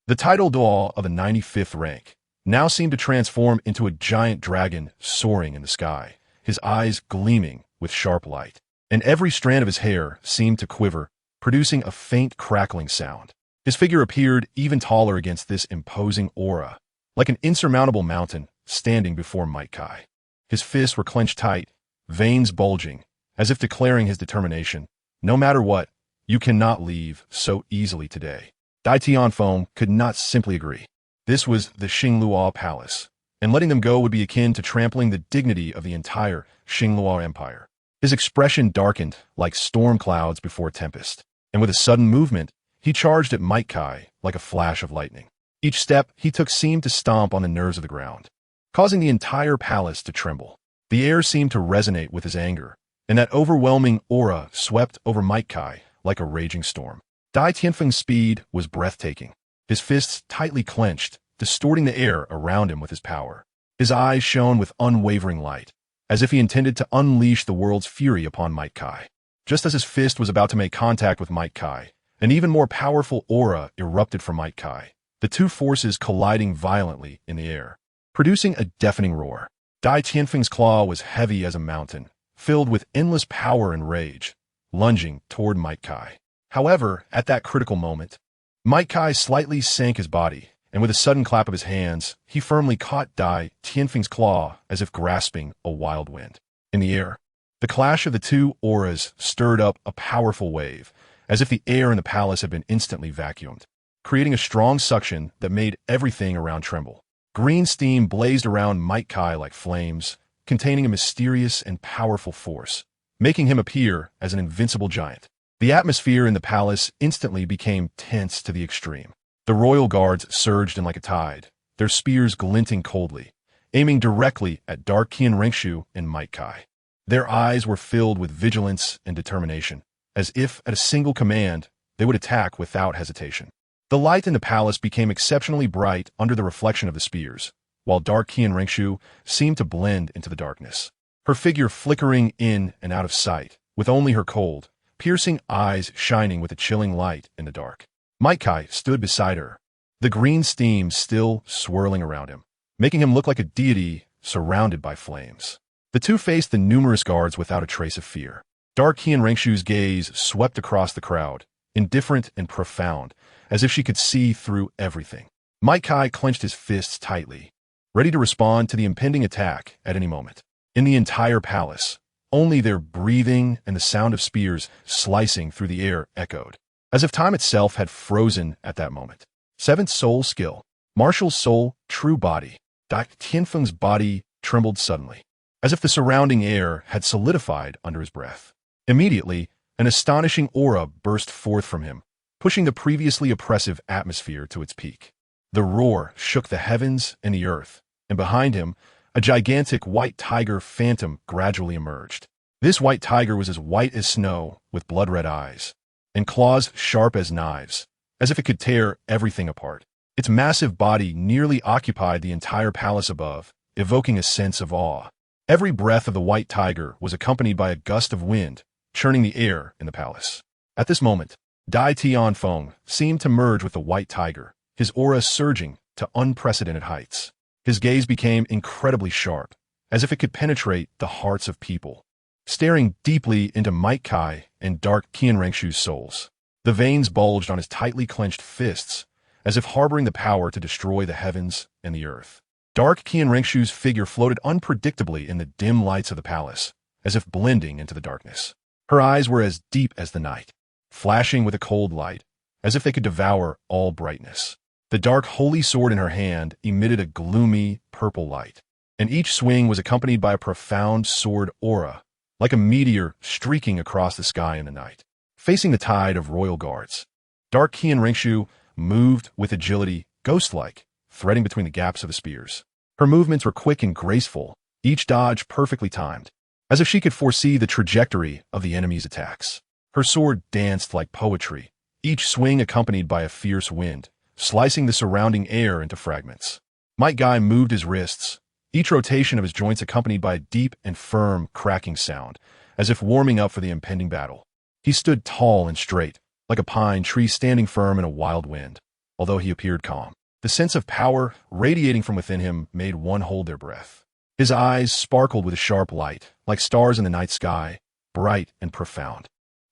the title Duo of the 95th rank, now seemed to transform into a giant dragon soaring in the sky, his eyes gleaming with sharp light, and every strand of his hair seemed to quiver, producing a faint crackling sound. His figure appeared even taller against this imposing aura, like an insurmountable mountain standing before Might Kai. His fists were clenched tight, veins bulging, as if declaring his determination. No matter what, you cannot leave so easily today. Dai Tianfeng could not simply agree. This was the Xingluo Palace, and letting them go would be akin to trampling the dignity of the entire Xingluo Empire. His expression darkened like storm clouds before tempest, and with a sudden movement, he charged at Might Kai like a flash of lightning. Each step he took seemed to stomp on the nerves of the ground, causing the entire palace to tremble. The air seemed to resonate with his anger, and that overwhelming aura swept over Might Kai like a raging storm. Dai Tianfeng's speed was breathtaking, his fists tightly clenched, distorting the air around him with his power. His eyes shone with unwavering light, as if he intended to unleash the world's fury upon Might Kai. Just as his fist was about to make contact with Might Kai, an even more powerful aura erupted from Might Kai, the two forces colliding violently in the air, producing a deafening roar. Dai Tianfeng's claw was heavy as a mountain, filled with endless power and rage, lunging toward Might Kai. However, at that critical moment, Might Kai slightly sank his body, and with a sudden clap of his hands, he firmly caught Dai Tianfeng's claw as if grasping a wild wind. In the air, the clash of the two auras stirred up a powerful wave, as if the air in the palace had been instantly vacuumed, creating a strong suction that made everything around tremble. Green steam blazed around Might Kai like flames, containing a mysterious and powerful force, making him appear as an invincible giant. The atmosphere in the palace instantly became tense to the extreme. The royal guards surged in like a tide, their spears glinting coldly, aiming directly at dark Qian Renxue and Might Kai. Their eyes were filled with vigilance and determination, as if at a single command they would attack without hesitation. The light in the palace became exceptionally bright under the reflection of the spears, while dark Qian Renxue seemed to blend into the darkness, her figure flickering in and out of sight, with only her cold, piercing eyes shining with a chilling light in the dark. Might Kai stood beside her, the green steam still swirling around him, making him look like a deity surrounded by flames. The two faced the numerous guards without a trace of fear. Dark Qian Renxue's gaze swept across the crowd, indifferent and profound, as if she could see through everything. Might Kai clenched his fists tightly, ready to respond to the impending attack at any moment. In the entire palace, only their breathing and the sound of spears slicing through the air echoed, as if time itself had frozen at that moment. Seventh soul skill, martial soul, true body. Dai Tianfeng's body trembled suddenly, as if the surrounding air had solidified under his breath. Immediately, an astonishing aura burst forth from him, pushing the previously oppressive atmosphere to its peak. The roar shook the heavens and the earth, and behind him, a gigantic white tiger phantom gradually emerged. This white tiger was as white as snow, with blood-red eyes, and claws sharp as knives, as if it could tear everything apart. Its massive body nearly occupied the entire palace above, evoking a sense of awe. Every breath of the white tiger was accompanied by a gust of wind, churning the air in the palace. At this moment, Dai Tianfeng seemed to merge with the white tiger, his aura surging to unprecedented heights. His gaze became incredibly sharp, as if it could penetrate the hearts of people, staring deeply into Might Kai and dark Qian Renxue's souls. The veins bulged on his tightly clenched fists, as if harboring the power to destroy the heavens and the earth. Dark Qian Renxue's figure floated unpredictably in the dim lights of the palace, as if blending into the darkness. Her eyes were as deep as the night, flashing with a cold light, as if they could devour all brightness. The dark holy sword in her hand emitted a gloomy purple light, and each swing was accompanied by a profound sword aura, like a meteor streaking across the sky in the night. Facing the tide of royal guards, Dark Qian Renxue moved with agility, ghost-like, threading between the gaps of the spears. Her movements were quick and graceful, each dodge perfectly timed, as if she could foresee the trajectory of the enemy's attacks. Her sword danced like poetry, each swing accompanied by a fierce wind, slicing the surrounding air into fragments. Might Guy moved his wrists, each rotation of his joints accompanied by a deep and firm cracking sound, as if warming up for the impending battle. He stood tall and straight, like a pine tree standing firm in a wild wind, although he appeared calm. The sense of power radiating from within him made one hold their breath. His eyes sparkled with a sharp light, like stars in the night sky, bright and profound.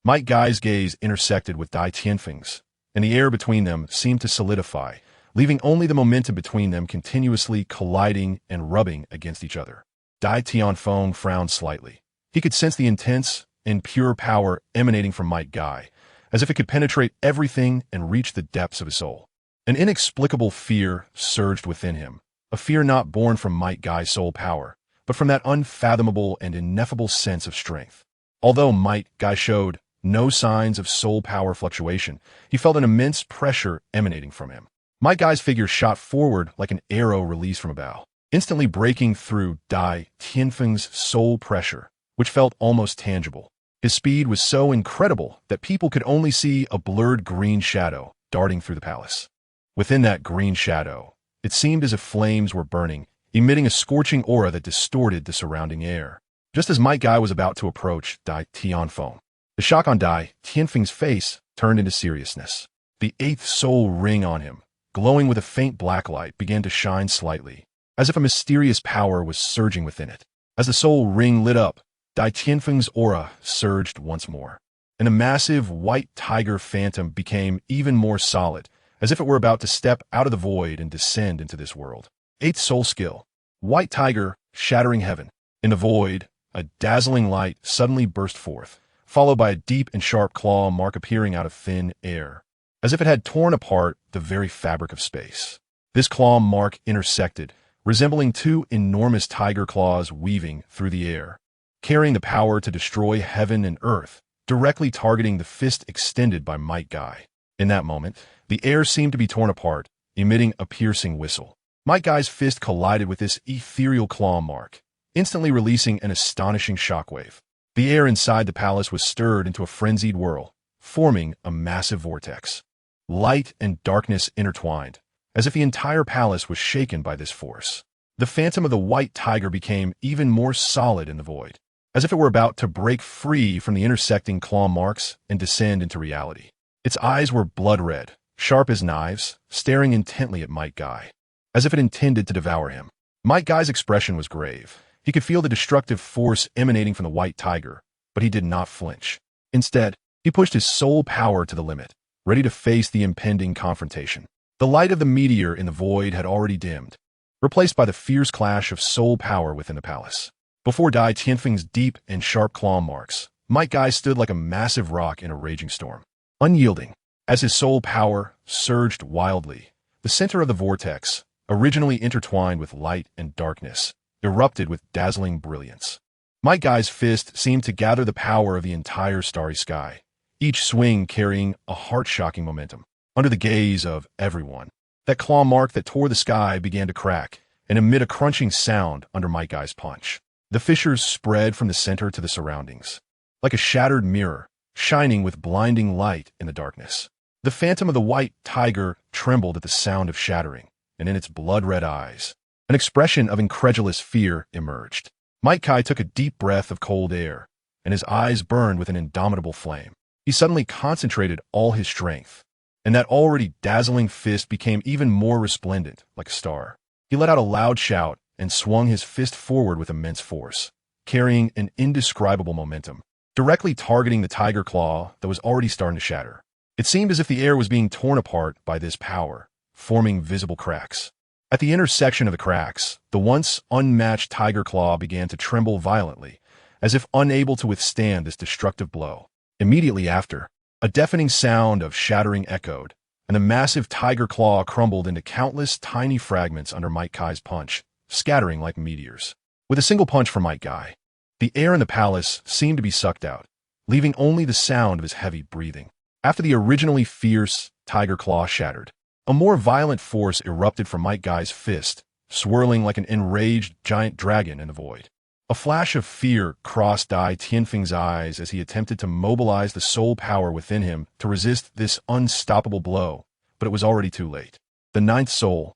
Might Guy's gaze intersected with Dai Tianfeng's, and the air between them seemed to solidify, leaving only the momentum between them continuously colliding and rubbing against each other. Dai Tianfeng frowned slightly. He could sense the intense and pure power emanating from Might Guy, as if it could penetrate everything and reach the depths of his soul. An inexplicable fear surged within him, a fear not born from Might Guy's soul power, but from that unfathomable and ineffable sense of strength. Although Might Guy showed no signs of soul power fluctuation, he felt an immense pressure emanating from him. Might Guy's figure shot forward like an arrow released from a bow, instantly breaking through Dai Tianfeng's soul pressure, which felt almost tangible. His speed was so incredible that people could only see a blurred green shadow darting through the palace. Within that green shadow, it seemed as if flames were burning, emitting a scorching aura that distorted the surrounding air. Just as Might Guy was about to approach Dai Tianfeng, the shock on Dai Tianfeng's face turned into seriousness. The eighth soul ring on him, glowing with a faint black light, began to shine slightly, as if a mysterious power was surging within it. As the soul ring lit up, Dai Tianfeng's aura surged once more, and a massive white tiger phantom became even more solid, as if it were about to step out of the void and descend into this world. Eighth soul skill, White Tiger, shattering heaven. In the void, a dazzling light suddenly burst forth, followed by a deep and sharp claw mark appearing out of thin air, as if it had torn apart the very fabric of space. This claw mark intersected, resembling two enormous tiger claws weaving through the air, carrying the power to destroy heaven and earth, directly targeting the fist extended by Might Guy. In that moment, the air seemed to be torn apart, emitting a piercing whistle. Might Guy's fist collided with this ethereal claw mark, instantly releasing an astonishing shockwave. The air inside the palace was stirred into a frenzied whirl, forming a massive vortex. Light and darkness intertwined, as if the entire palace was shaken by this force. The phantom of the white tiger became even more solid in the void, as if it were about to break free from the intersecting claw marks and descend into reality. Its eyes were blood red, sharp as knives, staring intently at Might Guy, as if it intended to devour him. Might Guy's expression was grave. He could feel the destructive force emanating from the white tiger, but he did not flinch. Instead, he pushed his soul power to the limit, ready to face the impending confrontation. The light of the meteor in the void had already dimmed, replaced by the fierce clash of soul power within the palace. Before Dai Tianfeng's deep and sharp claw marks, Might Guy stood like a massive rock in a raging storm. Unyielding, as his soul power surged wildly, the center of the vortex, originally intertwined with light and darkness, erupted with dazzling brilliance. Might Guy's fist seemed to gather the power of the entire starry sky, each swing carrying a heart-shocking momentum. Under the gaze of everyone, that claw mark that tore the sky began to crack and emit a crunching sound under Might Guy's punch. The fissures spread from the center to the surroundings, like a shattered mirror, shining with blinding light in the darkness. The phantom of the white tiger trembled at the sound of shattering, and in its blood-red eyes, an expression of incredulous fear emerged. Might Guy took a deep breath of cold air, and his eyes burned with an indomitable flame. He suddenly concentrated all his strength, and that already dazzling fist became even more resplendent, like a star. He let out a loud shout and swung his fist forward with immense force, carrying an indescribable momentum, directly targeting the tiger claw that was already starting to shatter. It seemed as if the air was being torn apart by this power, forming visible cracks. At the intersection of the cracks, the once unmatched tiger claw began to tremble violently, as if unable to withstand this destructive blow. Immediately after, a deafening sound of shattering echoed, and the massive tiger claw crumbled into countless tiny fragments under Mike Kai's punch, scattering like meteors. With a single punch from Mike Kai, the air in the palace seemed to be sucked out, leaving only the sound of his heavy breathing. After the originally fierce tiger claw shattered, a more violent force erupted from Mike Kai's fist, swirling like an enraged giant dragon in the void. A flash of fear crossed Dai Tianfeng's eyes as he attempted to mobilize the soul power within him to resist this unstoppable blow, but it was already too late. The ninth soul,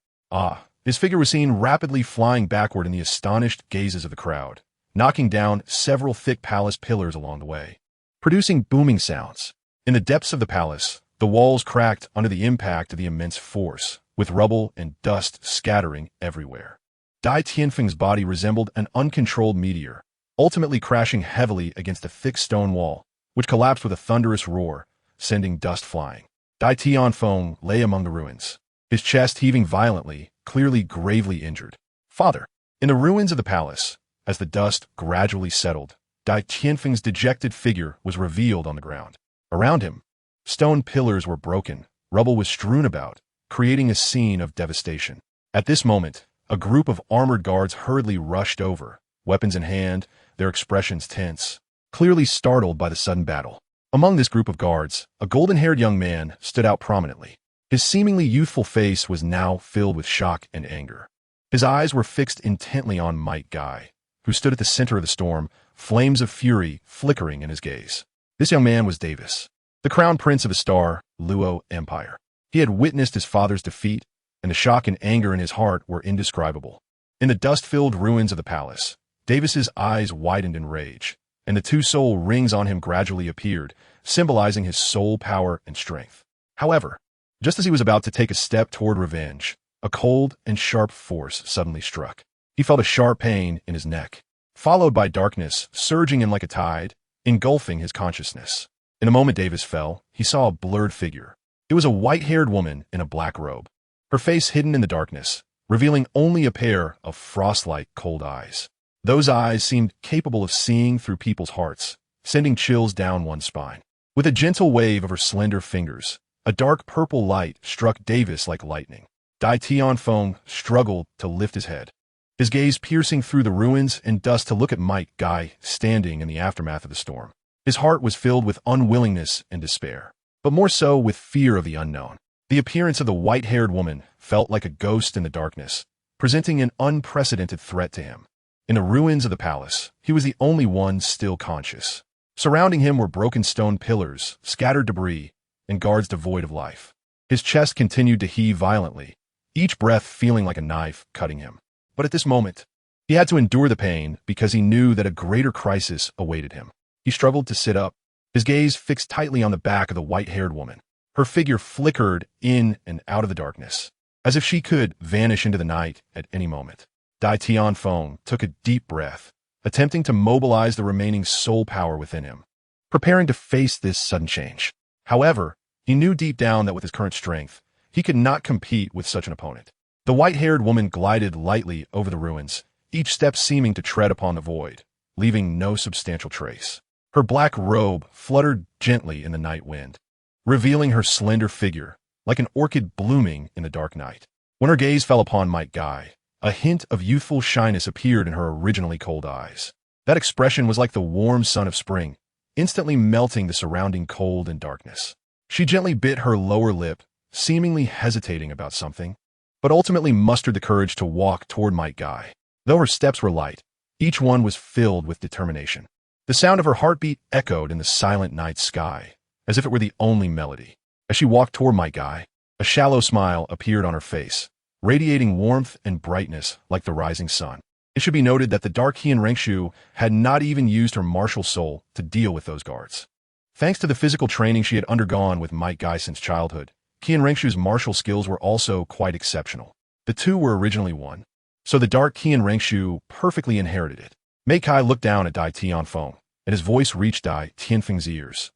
his figure was seen rapidly flying backward in the astonished gazes of the crowd, knocking down several thick palace pillars along the way, producing booming sounds. In the depths of the palace, the walls cracked under the impact of the immense force, with rubble and dust scattering everywhere. Dai Tianfeng's body resembled an uncontrolled meteor, ultimately crashing heavily against a thick stone wall, which collapsed with a thunderous roar, sending dust flying. Dai Tianfeng lay among the ruins, his chest heaving violently, clearly gravely injured. Father! In the ruins of the palace, as the dust gradually settled, Dai Tianfeng's dejected figure was revealed on the ground. Around him, stone pillars were broken, rubble was strewn about, creating a scene of devastation. At this moment, a group of armored guards hurriedly rushed over, weapons in hand, their expressions tense, clearly startled by the sudden battle. Among this group of guards, a golden-haired young man stood out prominently. His seemingly youthful face was now filled with shock and anger. His eyes were fixed intently on Mike Kai, who stood at the center of the storm, flames of fury flickering in his gaze. This young man was Davis, the crown prince of a Douluo Empire. He had witnessed his father's defeat, and the shock and anger in his heart were indescribable. In the dust-filled ruins of the palace, Davis's eyes widened in rage, and the two soul rings on him gradually appeared, symbolizing his soul power and strength. However, just as he was about to take a step toward revenge, a cold and sharp force suddenly struck. He felt a sharp pain in his neck, followed by darkness surging in like a tide, engulfing his consciousness. In a moment Davis fell, he saw a blurred figure. It was a white-haired woman in a black robe, her face hidden in the darkness, revealing only a pair of frost-like cold eyes. Those eyes seemed capable of seeing through people's hearts, sending chills down one's spine. With a gentle wave of her slender fingers, a dark purple light struck Davis like lightning. Dai Tianfeng struggled to lift his head, his gaze piercing through the ruins and dust to look at Mike Kai standing in the aftermath of the storm. His heart was filled with unwillingness and despair, but more so with fear of the unknown. The appearance of the white-haired woman felt like a ghost in the darkness, presenting an unprecedented threat to him. In the ruins of the palace, he was the only one still conscious. Surrounding him were broken stone pillars, scattered debris, and guards devoid of life. His chest continued to heave violently, each breath feeling like a knife cutting him. But at this moment, he had to endure the pain because he knew that a greater crisis awaited him. He struggled to sit up, his gaze fixed tightly on the back of the white-haired woman. Her figure flickered in and out of the darkness, as if she could vanish into the night at any moment. Dai Tianfeng took a deep breath, attempting to mobilize the remaining soul power within him, preparing to face this sudden change. However, he knew deep down that with his current strength, he could not compete with such an opponent. The white-haired woman glided lightly over the ruins, each step seeming to tread upon the void, leaving no substantial trace. Her black robe fluttered gently in the night wind, revealing her slender figure, like an orchid blooming in the dark night. When her gaze fell upon Mike Kai, a hint of youthful shyness appeared in her originally cold eyes. That expression was like the warm sun of spring, instantly melting the surrounding cold and darkness. She gently bit her lower lip, seemingly hesitating about something, but ultimately mustered the courage to walk toward Mike Kai. Though her steps were light, each one was filled with determination. The sound of her heartbeat echoed in the silent night sky, as if it were the only melody. As she walked toward Mike Kai, a shallow smile appeared on her face, radiating warmth and brightness like the rising sun. It should be noted that the dark Qian Renxue had not even used her martial soul to deal with those guards. Thanks to the physical training she had undergone with Mike Kai since childhood, Qian Renxue's martial skills were also quite exceptional. The two were originally one, so the dark Qian Renxue perfectly inherited it. Mike Kai looked down at Dai Tianfeng, and his voice reached Dai Tianfeng's ears.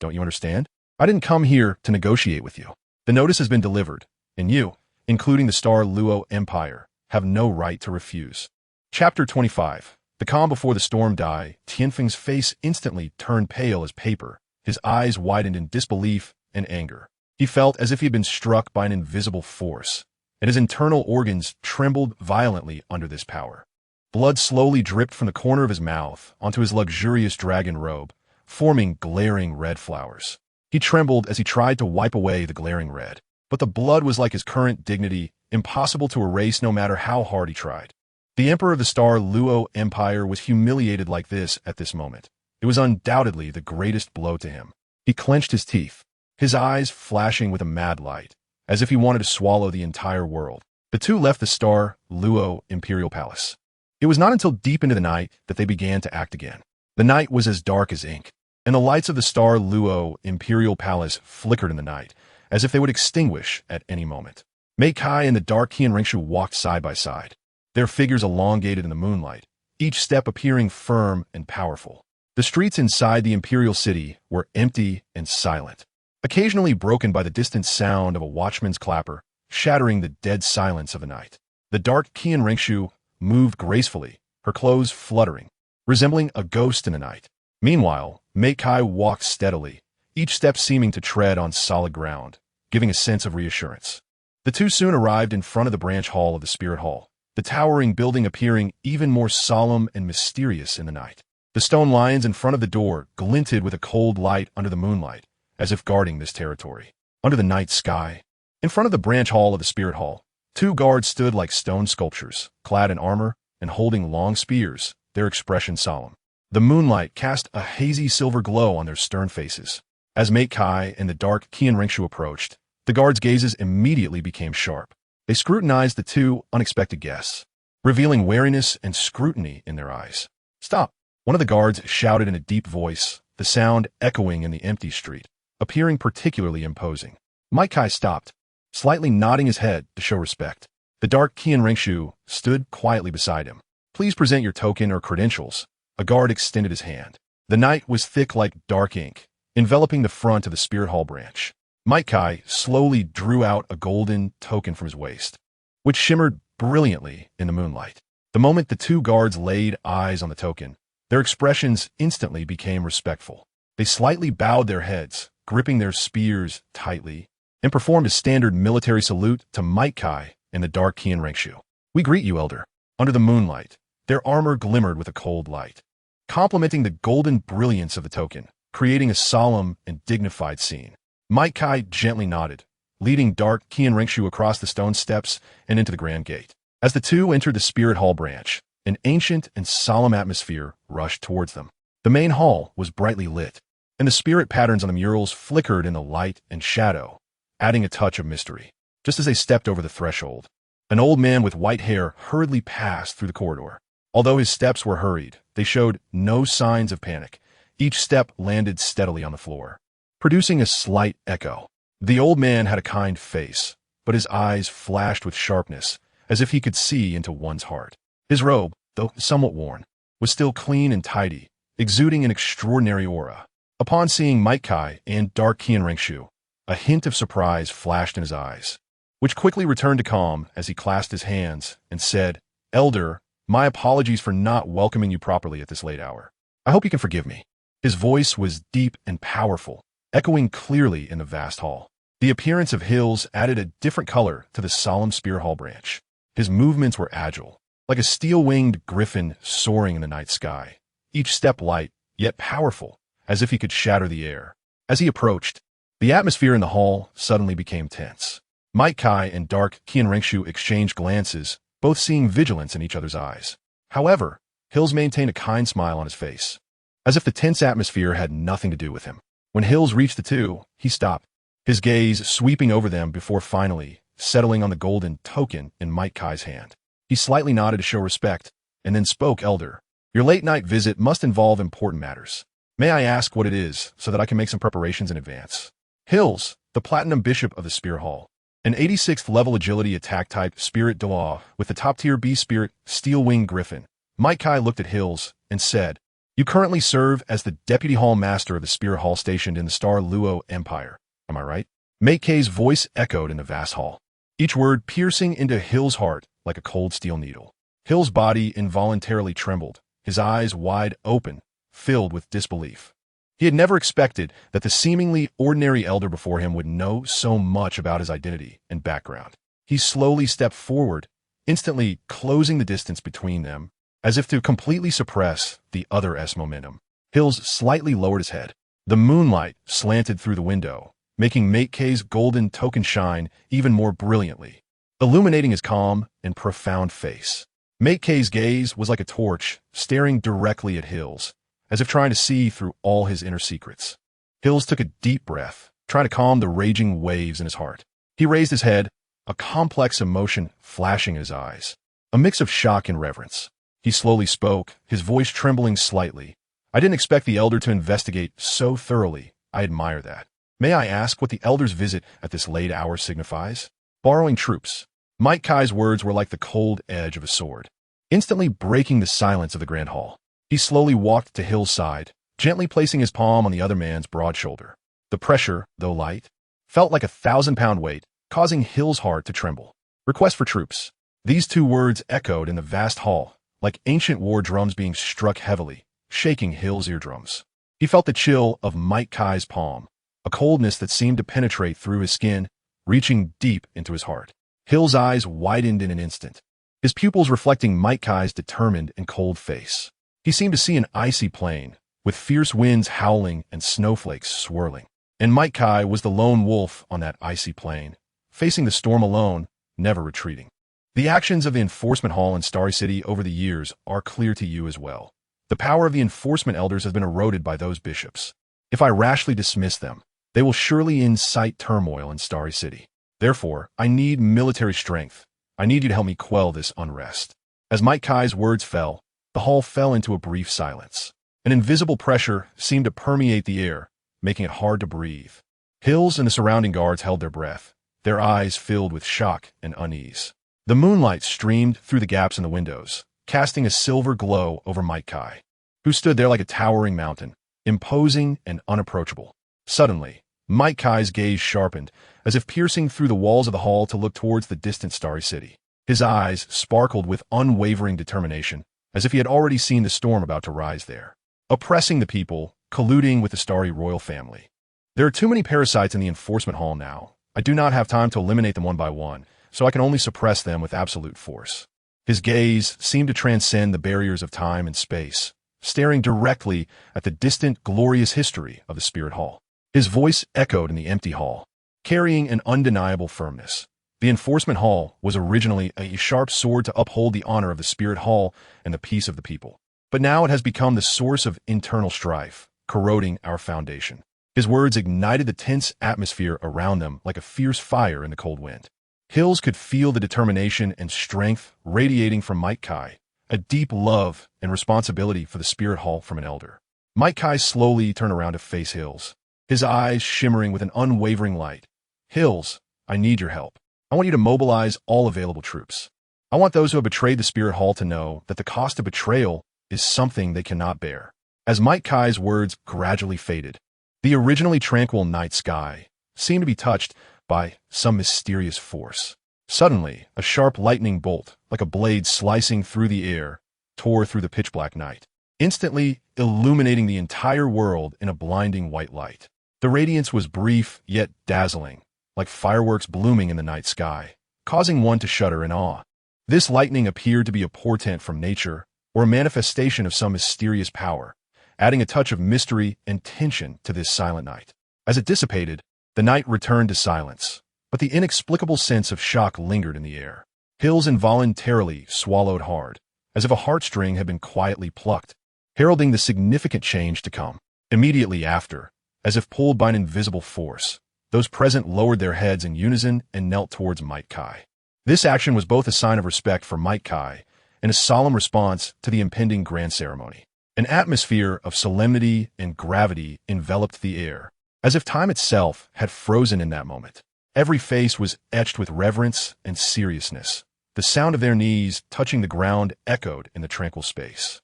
Don't you understand? I didn't come here to negotiate with you. The notice has been delivered, and you, including the star Luo Empire, have no right to refuse. Chapter 25. The calm before the storm died. Tianfeng's face instantly turned pale as paper. His eyes widened in disbelief and anger. He felt as if he had been struck by an invisible force, and his internal organs trembled violently under this power. Blood slowly dripped from the corner of his mouth onto his luxurious dragon robe, forming glaring red flowers. He trembled as he tried to wipe away the glaring red, but the blood was like his current dignity, impossible to erase no matter how hard he tried. The emperor of the star Luo Empire was humiliated like this at this moment. It was undoubtedly the greatest blow to him. He clenched his teeth, his eyes flashing with a mad light, as if he wanted to swallow the entire world. The two left the star Luo Imperial Palace. It was not until deep into the night that they began to act again. The night was as dark as ink, and the lights of the star Luo Imperial Palace flickered in the night, as if they would extinguish at any moment. Mei Kai and the dark Qian Renxue walked side by side, their figures elongated in the moonlight, each step appearing firm and powerful. The streets inside the imperial city were empty and silent, occasionally broken by the distant sound of a watchman's clapper, shattering the dead silence of the night. The dark Qian Renxue moved gracefully, her clothes fluttering, resembling a ghost in the night. Meanwhile, Mei Kai walked steadily, each step seeming to tread on solid ground, giving a sense of reassurance. The two soon arrived in front of the branch hall of the Spirit Hall, the towering building appearing even more solemn and mysterious in the night. The stone lions in front of the door glinted with a cold light under the moonlight, as if guarding this territory. Under the night sky, in front of the branch hall of the Spirit Hall, two guards stood like stone sculptures, clad in armor and holding long spears, their expression solemn. The moonlight cast a hazy silver glow on their stern faces. As Mei Kai and the dark Qian Renxue approached, the guards' gazes immediately became sharp. They scrutinized the two unexpected guests, revealing wariness and scrutiny in their eyes. "Stop!" One of the guards shouted in a deep voice, the sound echoing in the empty street, appearing particularly imposing. Mei Kai stopped, slightly nodding his head to show respect. The dark Qian Renxue stood quietly beside him. "Please present your token or credentials." A guard extended his hand. The night was thick like dark ink, enveloping the front of the Spirit Hall branch. Mei Kai slowly drew out a golden token from his waist, which shimmered brilliantly in the moonlight. The moment the two guards laid eyes on the token, their expressions instantly became respectful. They slightly bowed their heads, gripping their spears tightly, and performed a standard military salute to Mei Kai and the dark Qian Renxue. "We greet you, Elder." Under the moonlight, their armor glimmered with a cold light, complementing the golden brilliance of the token, creating a solemn and dignified scene. Mei Kai gently nodded, leading dark Qian Renxue across the stone steps and into the grand gate. As the two entered the Spirit Hall branch, an ancient and solemn atmosphere rushed towards them. The main hall was brightly lit, and the spirit patterns on the murals flickered in the light and shadow, adding a touch of mystery. Just as they stepped over the threshold, an old man with white hair hurriedly passed through the corridor. Although his steps were hurried, they showed no signs of panic. Each step landed steadily on the floor, producing a slight echo. The old man had a kind face, but his eyes flashed with sharpness, as if he could see into one's heart. His robe, though somewhat worn, was still clean and tidy, exuding an extraordinary aura. Upon seeing Mei Kai and dark Qian Renxue, a hint of surprise flashed in his eyes, which quickly returned to calm as he clasped his hands and said, "Elder, my apologies for not welcoming you properly at this late hour. I hope you can forgive me." His voice was deep and powerful, echoing clearly in the vast hall. The appearance of Hills added a different color to the solemn Spirit Hall branch. His movements were agile, like a steel-winged griffin soaring in the night sky, each step light, yet powerful, as if he could shatter the air. As he approached, the atmosphere in the hall suddenly became tense. Mei Kai and dark Qian Renxue exchanged glances, both seeing vigilance in each other's eyes. However, Hills maintained a kind smile on his face, as if the tense atmosphere had nothing to do with him. When Hills reached the two, he stopped, his gaze sweeping over them before finally settling on the golden token in Mei Kai's hand. He slightly nodded to show respect, and then spoke, "Elder, your late-night visit must involve important matters. May I ask what it is, so that I can make some preparations in advance?" Hills, the Platinum Bishop of the Spirit Hall, an 86th level agility attack type Spirit Douluo with the top-tier B Spirit Steel-Winged Griffin. Mei Kai looked at Hills and said, "You currently serve as the Deputy Hall Master of the Spirit Hall stationed in the star Luo Empire. Am I right?" Mei Kai's voice echoed in the vast hall. each word piercing into Hill's heart like a cold steel needle. Hill's body involuntarily trembled, his eyes wide open, filled with disbelief. He had never expected that the seemingly ordinary elder before him would know so much about his identity and background. He slowly stepped forward, instantly closing the distance between them, as if to completely suppress the other's momentum. Hills slightly lowered his head. The moonlight slanted through the window, making Mate K's golden token shine even more brilliantly, illuminating his calm and profound face. Mate K's gaze was like a torch, staring directly at Hills, as if trying to see through all his inner secrets. Hills took a deep breath, trying to calm the raging waves in his heart. He raised his head, a complex emotion flashing in his eyes, a mix of shock and reverence. He slowly spoke, his voice trembling slightly. I didn't expect the elder to investigate so thoroughly. I admire that. May I ask what the elder's visit at this late hour signifies? Borrowing troops. Mike Kai's words were like the cold edge of a sword, instantly breaking the silence of the grand hall. He slowly walked to Hill's side, gently placing his palm on the other man's broad shoulder. The pressure, though light, felt like a 1,000-pound weight, causing Hill's heart to tremble. Request for troops. These two words echoed in the vast hall, like ancient war drums being struck heavily, shaking Hill's eardrums. He felt the chill of Mike Kai's palm, a coldness that seemed to penetrate through his skin, reaching deep into his heart. Hill's eyes widened in an instant, his pupils reflecting Mike Kai's determined and cold face. He seemed to see an icy plain, with fierce winds howling and snowflakes swirling. And Mike Kai was the lone wolf on that icy plain, facing the storm alone, never retreating. The actions of the enforcement hall in Starry City over the years are clear to you as well. The power of the enforcement elders has been eroded by those bishops. If I rashly dismiss them, they will surely incite turmoil in Starry City. Therefore, I need military strength. I need you to help me quell this unrest. As Mike Kai's words fell, the hall fell into a brief silence. An invisible pressure seemed to permeate the air, making it hard to breathe. Hills and the surrounding guards held their breath, their eyes filled with shock and unease. The moonlight streamed through the gaps in the windows, casting a silver glow over Mike Kai, who stood there like a towering mountain, imposing and unapproachable. Suddenly, Mike Kai's gaze sharpened, as if piercing through the walls of the hall to look towards the distant Starry City. His eyes sparkled with unwavering determination, as if he had already seen the storm about to rise there. Oppressing the people, colluding with the Starry royal family. There are too many parasites in the enforcement hall now. I do not have time to eliminate them one by one, so I can only suppress them with absolute force. His gaze seemed to transcend the barriers of time and space, staring directly at the distant, glorious history of the Spirit Hall. His voice echoed in the empty hall, carrying an undeniable firmness. The enforcement hall was originally a sharp sword to uphold the honor of the Spirit Hall and the peace of the people. But now it has become the source of internal strife, corroding our foundation. His words ignited the tense atmosphere around them like a fierce fire in the cold wind. Hills could feel the determination and strength radiating from Mike Kai, a deep love and responsibility for the Spirit Hall from an elder. Mike Kai slowly turned around to face Hills, his eyes shimmering with an unwavering light. Hills, I need your help. I want you to mobilize all available troops. I want those who have betrayed the Spirit Hall to know that the cost of betrayal is something they cannot bear. As Mike Kai's words gradually faded, the originally tranquil night sky seemed to be touched by some mysterious force. Suddenly, a sharp lightning bolt, like a blade slicing through the air, tore through the pitch-black night, instantly illuminating the entire world in a blinding white light. The radiance was brief yet dazzling, like fireworks blooming in the night sky, causing one to shudder in awe. This lightning appeared to be a portent from nature, or a manifestation of some mysterious power, adding a touch of mystery and tension to this silent night. As it dissipated, the night returned to silence, but the inexplicable sense of shock lingered in the air. Hills involuntarily swallowed hard, as if a heartstring had been quietly plucked, heralding the significant change to come. Immediately after, as if pulled by an invisible force, those present lowered their heads in unison and knelt towards Mike Kai. This action was both a sign of respect for Mike Kai and a solemn response to the impending grand ceremony. An atmosphere of solemnity and gravity enveloped the air, as if time itself had frozen in that moment. Every face was etched with reverence and seriousness. The sound of their knees touching the ground echoed in the tranquil space,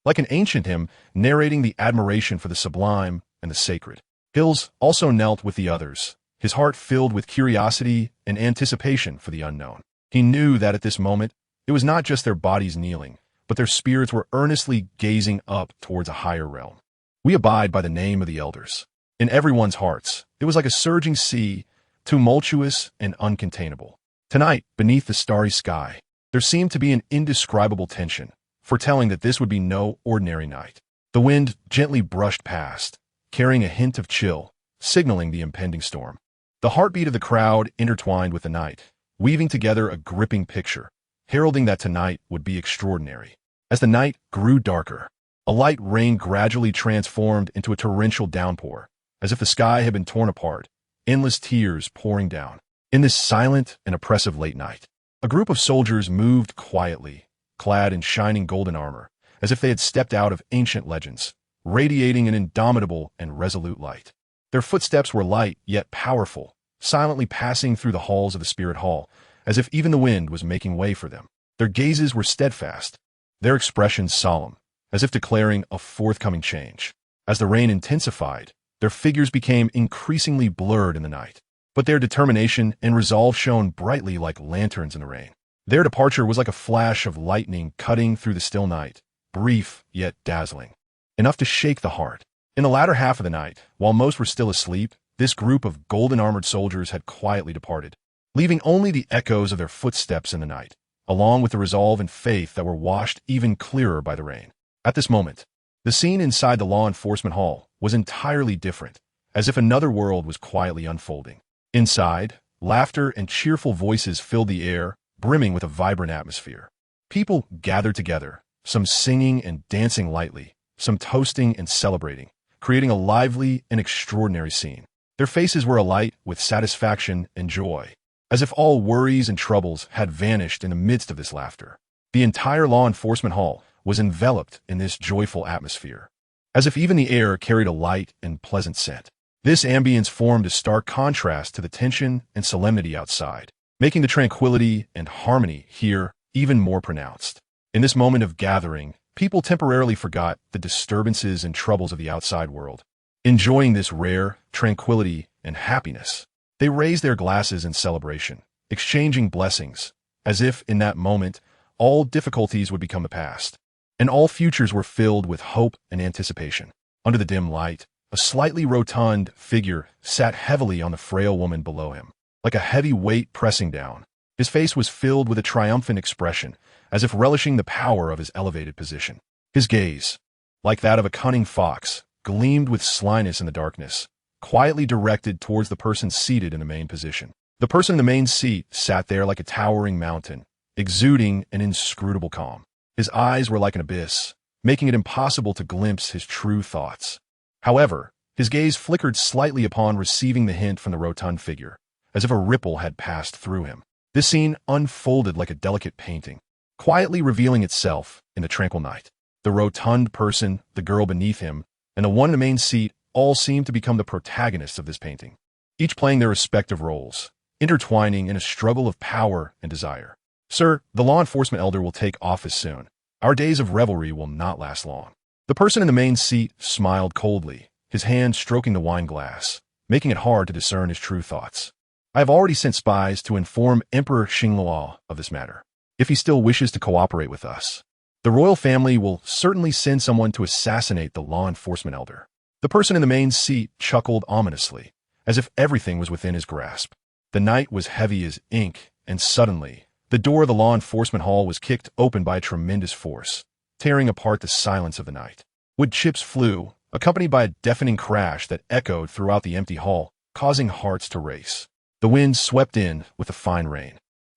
like an ancient hymn narrating the admiration for the sublime and the sacred. Hills also knelt with the others, his heart filled with curiosity and anticipation for the unknown. He knew that at this moment, it was not just their bodies kneeling, but their spirits were earnestly gazing up towards a higher realm. We abide by the name of the elders. In everyone's hearts, it was like a surging sea, tumultuous and uncontainable. Tonight, beneath the starry sky, there seemed to be an indescribable tension, foretelling that this would be no ordinary night. The wind gently brushed past, carrying a hint of chill, signaling the impending storm. The heartbeat of the crowd intertwined with the night, weaving together a gripping picture, heralding that tonight would be extraordinary. As the night grew darker, a light rain gradually transformed into a torrential downpour, as if the sky had been torn apart, endless tears pouring down. In this silent and oppressive late night, a group of soldiers moved quietly, clad in shining golden armor, as if they had stepped out of ancient legends, radiating an indomitable and resolute light. Their footsteps were light yet powerful, silently passing through the halls of the Spirit Hall, as if even the wind was making way for them. Their gazes were steadfast, their expressions solemn, as if declaring a forthcoming change. As the rain intensified, their figures became increasingly blurred in the night, but their determination and resolve shone brightly like lanterns in the rain. Their departure was like a flash of lightning cutting through the still night, brief yet dazzling, enough to shake the heart. In the latter half of the night, while most were still asleep, this group of golden-armored soldiers had quietly departed, leaving only the echoes of their footsteps in the night, along with the resolve and faith that were washed even clearer by the rain. At this moment, the scene inside the law enforcement hall was entirely different, as if another world was quietly unfolding. Inside, laughter and cheerful voices filled the air, brimming with a vibrant atmosphere. People gathered together, some singing and dancing lightly, some toasting and celebrating, creating a lively and extraordinary scene. Their faces were alight with satisfaction and joy, as if all worries and troubles had vanished in the midst of this laughter. The entire law enforcement hall was enveloped in this joyful atmosphere, as if even the air carried a light and pleasant scent. This ambience formed a stark contrast to the tension and solemnity outside, making the tranquility and harmony here even more pronounced. In this moment of gathering, people temporarily forgot the disturbances and troubles of the outside world. Enjoying this rare tranquility and happiness, they raised their glasses in celebration, exchanging blessings, as if in that moment all difficulties would become the past, and all futures were filled with hope and anticipation. Under the dim light, a slightly rotund figure sat heavily on the frail woman below him, like a heavy weight pressing down. His face was filled with a triumphant expression, as if relishing the power of his elevated position. His gaze, like that of a cunning fox, gleamed with slyness in the darkness, quietly directed towards the person seated in the main position. The person in the main seat sat there like a towering mountain, exuding an inscrutable calm. His eyes were like an abyss, making it impossible to glimpse his true thoughts. However, his gaze flickered slightly upon receiving the hint from the rotund figure, as if a ripple had passed through him. This scene unfolded like a delicate painting, quietly revealing itself in the tranquil night. The rotund person, the girl beneath him, and the one in the main seat all seemed to become the protagonists of this painting, each playing their respective roles, intertwining in a struggle of power and desire. Sir, the law enforcement elder will take office soon. Our days of revelry will not last long. The person in the main seat smiled coldly, his hand stroking the wine glass, making it hard to discern his true thoughts. I have already sent spies to inform Emperor Xingluo of this matter, if he still wishes to cooperate with us. The royal family will certainly send someone to assassinate the law enforcement elder. The person in the main seat chuckled ominously, as if everything was within his grasp. The night was heavy as ink, and suddenly, the door of the law enforcement hall was kicked open by a tremendous force, tearing apart the silence of the night. Wood chips flew, accompanied by a deafening crash that echoed throughout the empty hall, causing hearts to race. The wind swept in with a fine rain,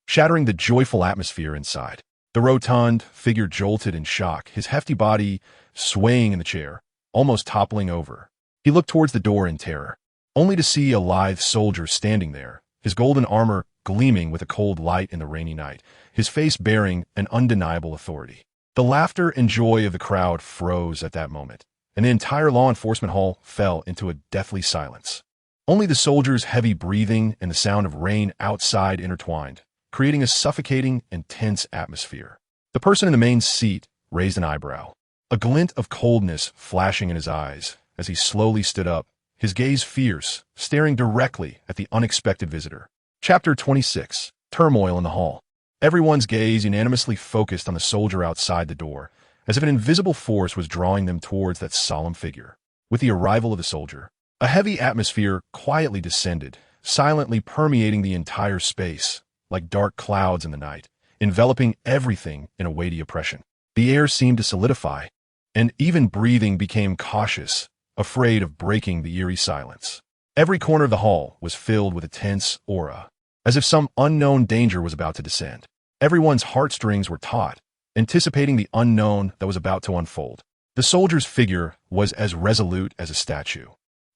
shattering the joyful atmosphere inside. The rotund figure jolted in shock, his hefty body swaying in the chair, almost toppling over. He looked towards the door in terror, only to see a lithe soldier standing there, his golden armor gleaming with a cold light in the rainy night, his face bearing an undeniable authority. The laughter and joy of the crowd froze at that moment, and the entire law enforcement hall fell into a deathly silence. Only the soldiers' heavy breathing and the sound of rain outside intertwined, creating a suffocating and tense atmosphere. The person in the main seat raised an eyebrow, a glint of coldness flashing in his eyes as he slowly stood up, his gaze fierce, staring directly at the unexpected visitor. Chapter 26. Turmoil in the Hall. Everyone's gaze unanimously focused on the soldier outside the door, as if an invisible force was drawing them towards that solemn figure. With the arrival of the soldier, a heavy atmosphere quietly descended, silently permeating the entire space, like dark clouds in the night, enveloping everything in a weighty oppression. The air seemed to solidify, and even breathing became cautious, afraid of breaking the eerie silence. Every corner of the hall was filled with a tense aura, as if some unknown danger was about to descend. Everyone's heartstrings were taut, anticipating the unknown that was about to unfold. The soldier's figure was as resolute as a statue.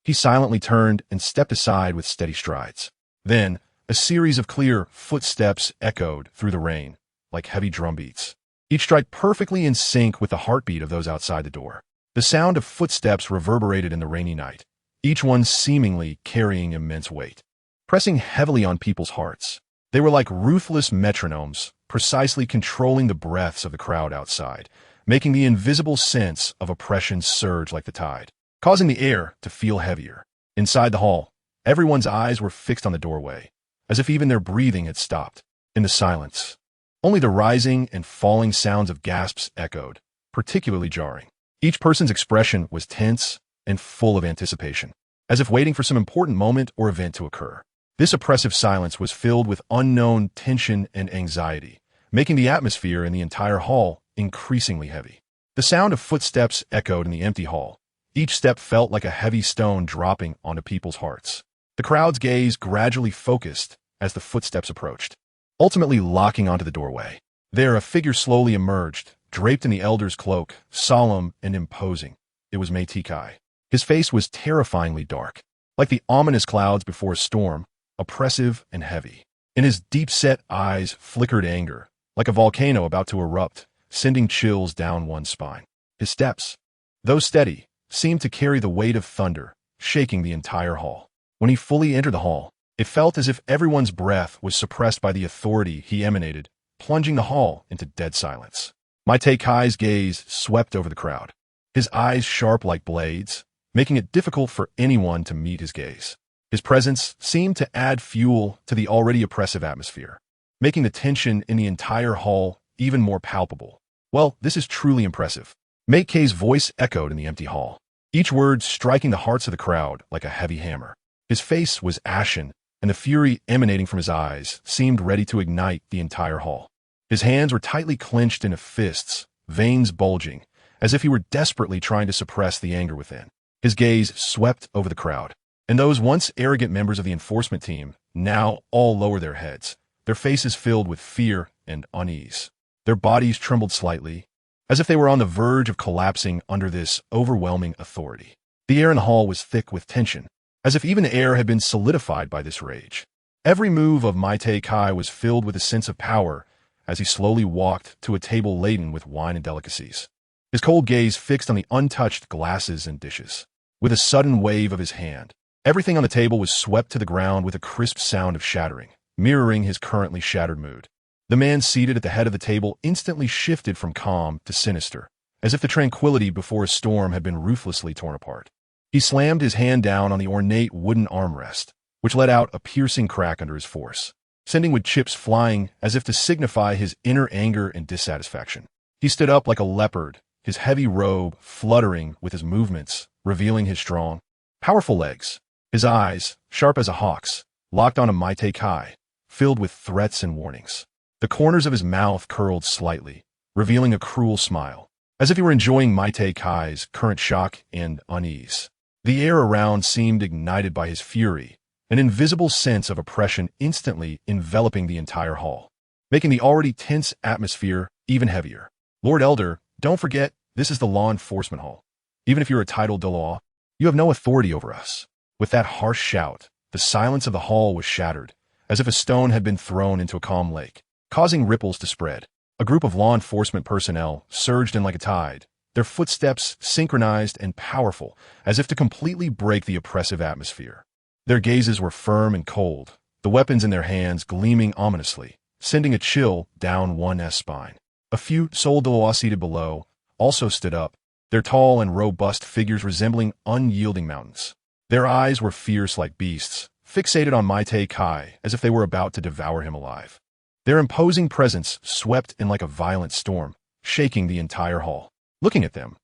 He silently turned and stepped aside with steady strides. Then, a series of clear footsteps echoed through the rain, like heavy drumbeats, each strike perfectly in sync with the heartbeat of those outside the door. The sound of footsteps reverberated in the rainy night, each one seemingly carrying immense weight, pressing heavily on people's hearts. They were like ruthless metronomes, precisely controlling the breaths of the crowd outside, making the invisible sense of oppression surge like the tide, causing the air to feel heavier. Inside the hall, everyone's eyes were fixed on the doorway, as if even their breathing had stopped. In the silence, only the rising and falling sounds of gasps echoed, particularly jarring. Each person's expression was tense and full of anticipation, as if waiting for some important moment or event to occur. This oppressive silence was filled with unknown tension and anxiety, making the atmosphere in the entire hall increasingly heavy. The sound of footsteps echoed in the empty hall. Each step felt like a heavy stone dropping onto people's hearts. The crowd's gaze gradually focused as the footsteps approached, ultimately locking onto the doorway. There, a figure slowly emerged, draped in the elder's cloak, solemn and imposing. It was mythical. His face was terrifyingly dark, like the ominous clouds before a storm, oppressive and heavy. In his deep-set eyes flickered anger, like a volcano about to erupt, sending chills down one's spine. His steps, though steady, seemed to carry the weight of thunder, shaking the entire hall. When he fully entered the hall, it felt as if everyone's breath was suppressed by the authority he emanated, plunging the hall into dead silence. Mythical's gaze swept over the crowd, his eyes sharp like blades, making it difficult for anyone to meet his gaze. His presence seemed to add fuel to the already oppressive atmosphere, making the tension in the entire hall even more palpable. Well, this is truly impressive. Mythical's voice echoed in the empty hall, each word striking the hearts of the crowd like a heavy hammer. His face was ashen, and the fury emanating from his eyes seemed ready to ignite the entire hall. His hands were tightly clenched into fists, veins bulging, as if he were desperately trying to suppress the anger within. His gaze swept over the crowd, and those once arrogant members of the enforcement team now all lowered their heads, their faces filled with fear and unease. Their bodies trembled slightly, as if they were on the verge of collapsing under this overwhelming authority. The air in the hall was thick with tension, as if even the air had been solidified by this rage. Every move of mythical was filled with a sense of power as he slowly walked to a table laden with wine and delicacies, his cold gaze fixed on the untouched glasses and dishes. With a sudden wave of his hand, everything on the table was swept to the ground with a crisp sound of shattering, mirroring his currently shattered mood. The man seated at the head of the table instantly shifted from calm to sinister, as if the tranquility before a storm had been ruthlessly torn apart. He slammed his hand down on the ornate wooden armrest, which let out a piercing crack under his force, sending wood chips flying as if to signify his inner anger and dissatisfaction. He stood up like a leopard, his heavy robe fluttering with his movements, revealing his strong, powerful legs. His eyes, sharp as a hawk's, locked onto mythical, filled with threats and warnings. The corners of his mouth curled slightly, revealing a cruel smile, as if he were enjoying mythical's current shock and unease. The air around seemed ignited by his fury, an invisible sense of oppression instantly enveloping the entire hall, making the already tense atmosphere even heavier. Lord Elder, don't forget, this is the law enforcement hall. Even if you're a titled Douluo, you have no authority over us. With that harsh shout, the silence of the hall was shattered, as if a stone had been thrown into a calm lake, causing ripples to spread. A group of law enforcement personnel surged in like a tide, their footsteps synchronized and powerful, as if to completely break the oppressive atmosphere. Their gazes were firm and cold, the weapons in their hands gleaming ominously, sending a chill down one's spine. A few Douluo seated below also stood up, their tall and robust figures resembling unyielding mountains. Their eyes were fierce like beasts, fixated on Kai as if they were about to devour him alive. Their imposing presence swept in like a violent storm, shaking the entire hall. Looking at them,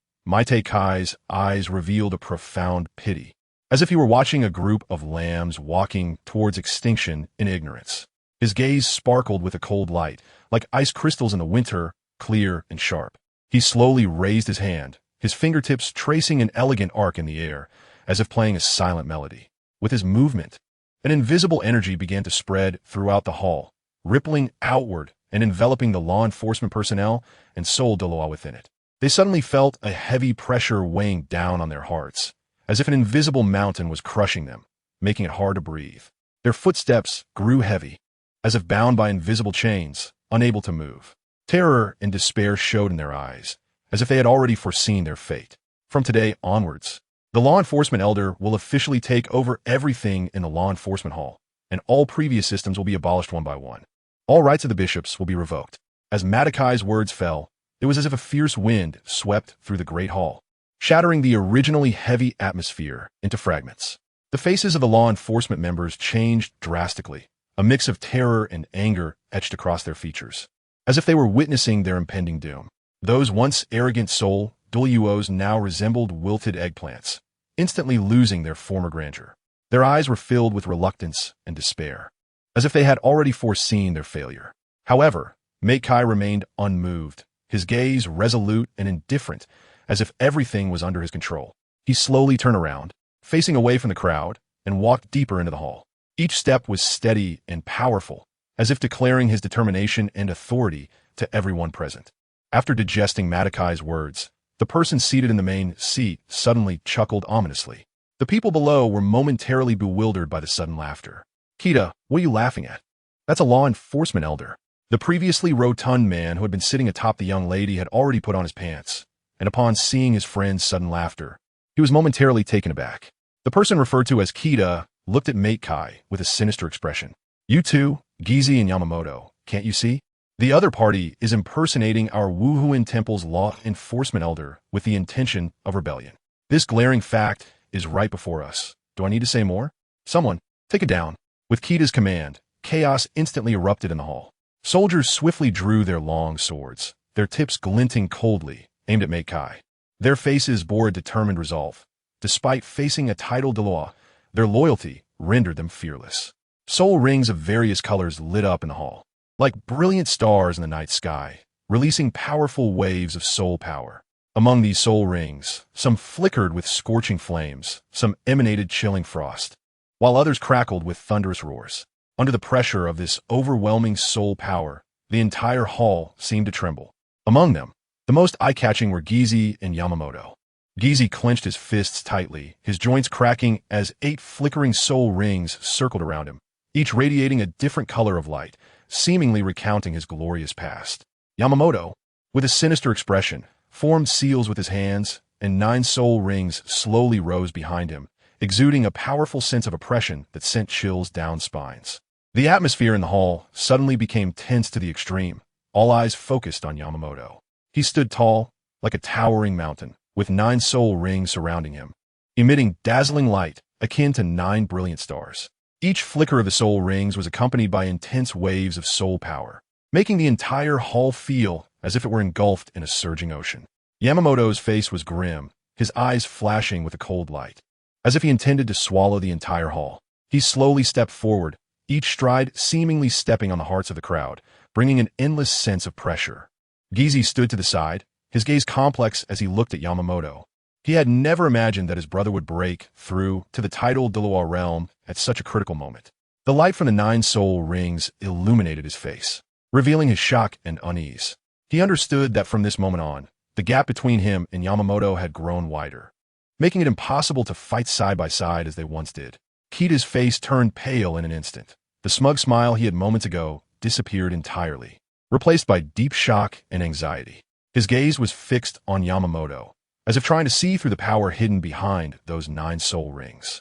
Kai's eyes revealed a profound pity, as if he were watching a group of lambs walking towards extinction in ignorance. His gaze sparkled with a cold light, like ice crystals in the winter, clear and sharp. He slowly raised his hand, his fingertips tracing an elegant arc in the air, as if playing a silent melody. With his movement, an invisible energy began to spread throughout the hall, rippling outward and enveloping the law enforcement personnel and Douluo within it. They suddenly felt a heavy pressure weighing down on their hearts, as if an invisible mountain was crushing them, making it hard to breathe. Their footsteps grew heavy, as if bound by invisible chains, unable to move. Terror and despair showed in their eyes, as if they had already foreseen their fate. From today onwards, the law enforcement elder will officially take over everything in the law enforcement hall, and all previous systems will be abolished one by one. All rights of the bishops will be revoked. As Kai's words fell, it was as if a fierce wind swept through the great hall, shattering the originally heavy atmosphere into fragments. The faces of the law enforcement members changed drastically, a mix of terror and anger etched across their features, as if they were witnessing their impending doom. Those once arrogant Douluos now resembled wilted eggplants, instantly losing their former grandeur. Their eyes were filled with reluctance and despair, as if they had already foreseen their failure. However, Kai remained unmoved, his gaze resolute and indifferent, as if everything was under his control. He slowly turned around, facing away from the crowd, and walked deeper into the hall. Each step was steady and powerful, as if declaring his determination and authority to everyone present. After digesting Kai's words, the person seated in the main seat suddenly chuckled ominously. The people below were momentarily bewildered by the sudden laughter. "Kita, what are you laughing at?" "That's a law enforcement elder." The previously rotund man who had been sitting atop the young lady had already put on his pants, and upon seeing his friend's sudden laughter, he was momentarily taken aback. The person referred to as Kita looked at Kai with a sinister expression. "You two, Gizi and Yamamoto, can't you see? The other party is impersonating our Wuhuan Temple's law enforcement elder with the intention of rebellion. This glaring fact is right before us. Do I need to say more? Someone, take it down." With Kita's command, chaos instantly erupted in the hall. Soldiers swiftly drew their long swords, their tips glinting coldly, aimed at Kai. Their faces bore a determined resolve. Despite facing a titled Douluo, their loyalty rendered them fearless. Soul rings of various colors lit up in the hall, like brilliant stars in the night sky, releasing powerful waves of soul power. Among these soul rings, some flickered with scorching flames, some emanated chilling frost, while others crackled with thunderous roars. Under the pressure of this overwhelming soul power, the entire hall seemed to tremble. Among them, the most eye-catching were Gizi and Yamamoto. Gizi clenched his fists tightly, his joints cracking as 8 flickering soul rings circled around him, each radiating a different color of light, seemingly recounting his glorious past. Yamamoto, with a sinister expression, formed seals with his hands, and 9 soul rings slowly rose behind him, exuding a powerful sense of oppression that sent chills down spines. The atmosphere in the hall suddenly became tense to the extreme, all eyes focused on Yamamoto. He stood tall, like a towering mountain, with 9 soul rings surrounding him, emitting dazzling light akin to 9 brilliant stars. Each flicker of the soul rings was accompanied by intense waves of soul power, making the entire hall feel as if it were engulfed in a surging ocean. Yamamoto's face was grim, his eyes flashing with a cold light, as if he intended to swallow the entire hall. He slowly stepped forward, each stride seemingly stepping on the hearts of the crowd, bringing an endless sense of pressure. Gizi stood to the side, his gaze complex as he looked at Yamamoto. He had never imagined that his brother would break through to the titled Douluo realm at such a critical moment. The light from the 9 soul rings illuminated his face, revealing his shock and unease. He understood that from this moment on, the gap between him and Yamamoto had grown wider, making it impossible to fight side by side as they once did. Kita's face turned pale in an instant. The smug smile he had moments ago disappeared entirely, replaced by deep shock and anxiety. His gaze was fixed on Yamamoto, as if trying to see through the power hidden behind those 9 soul rings.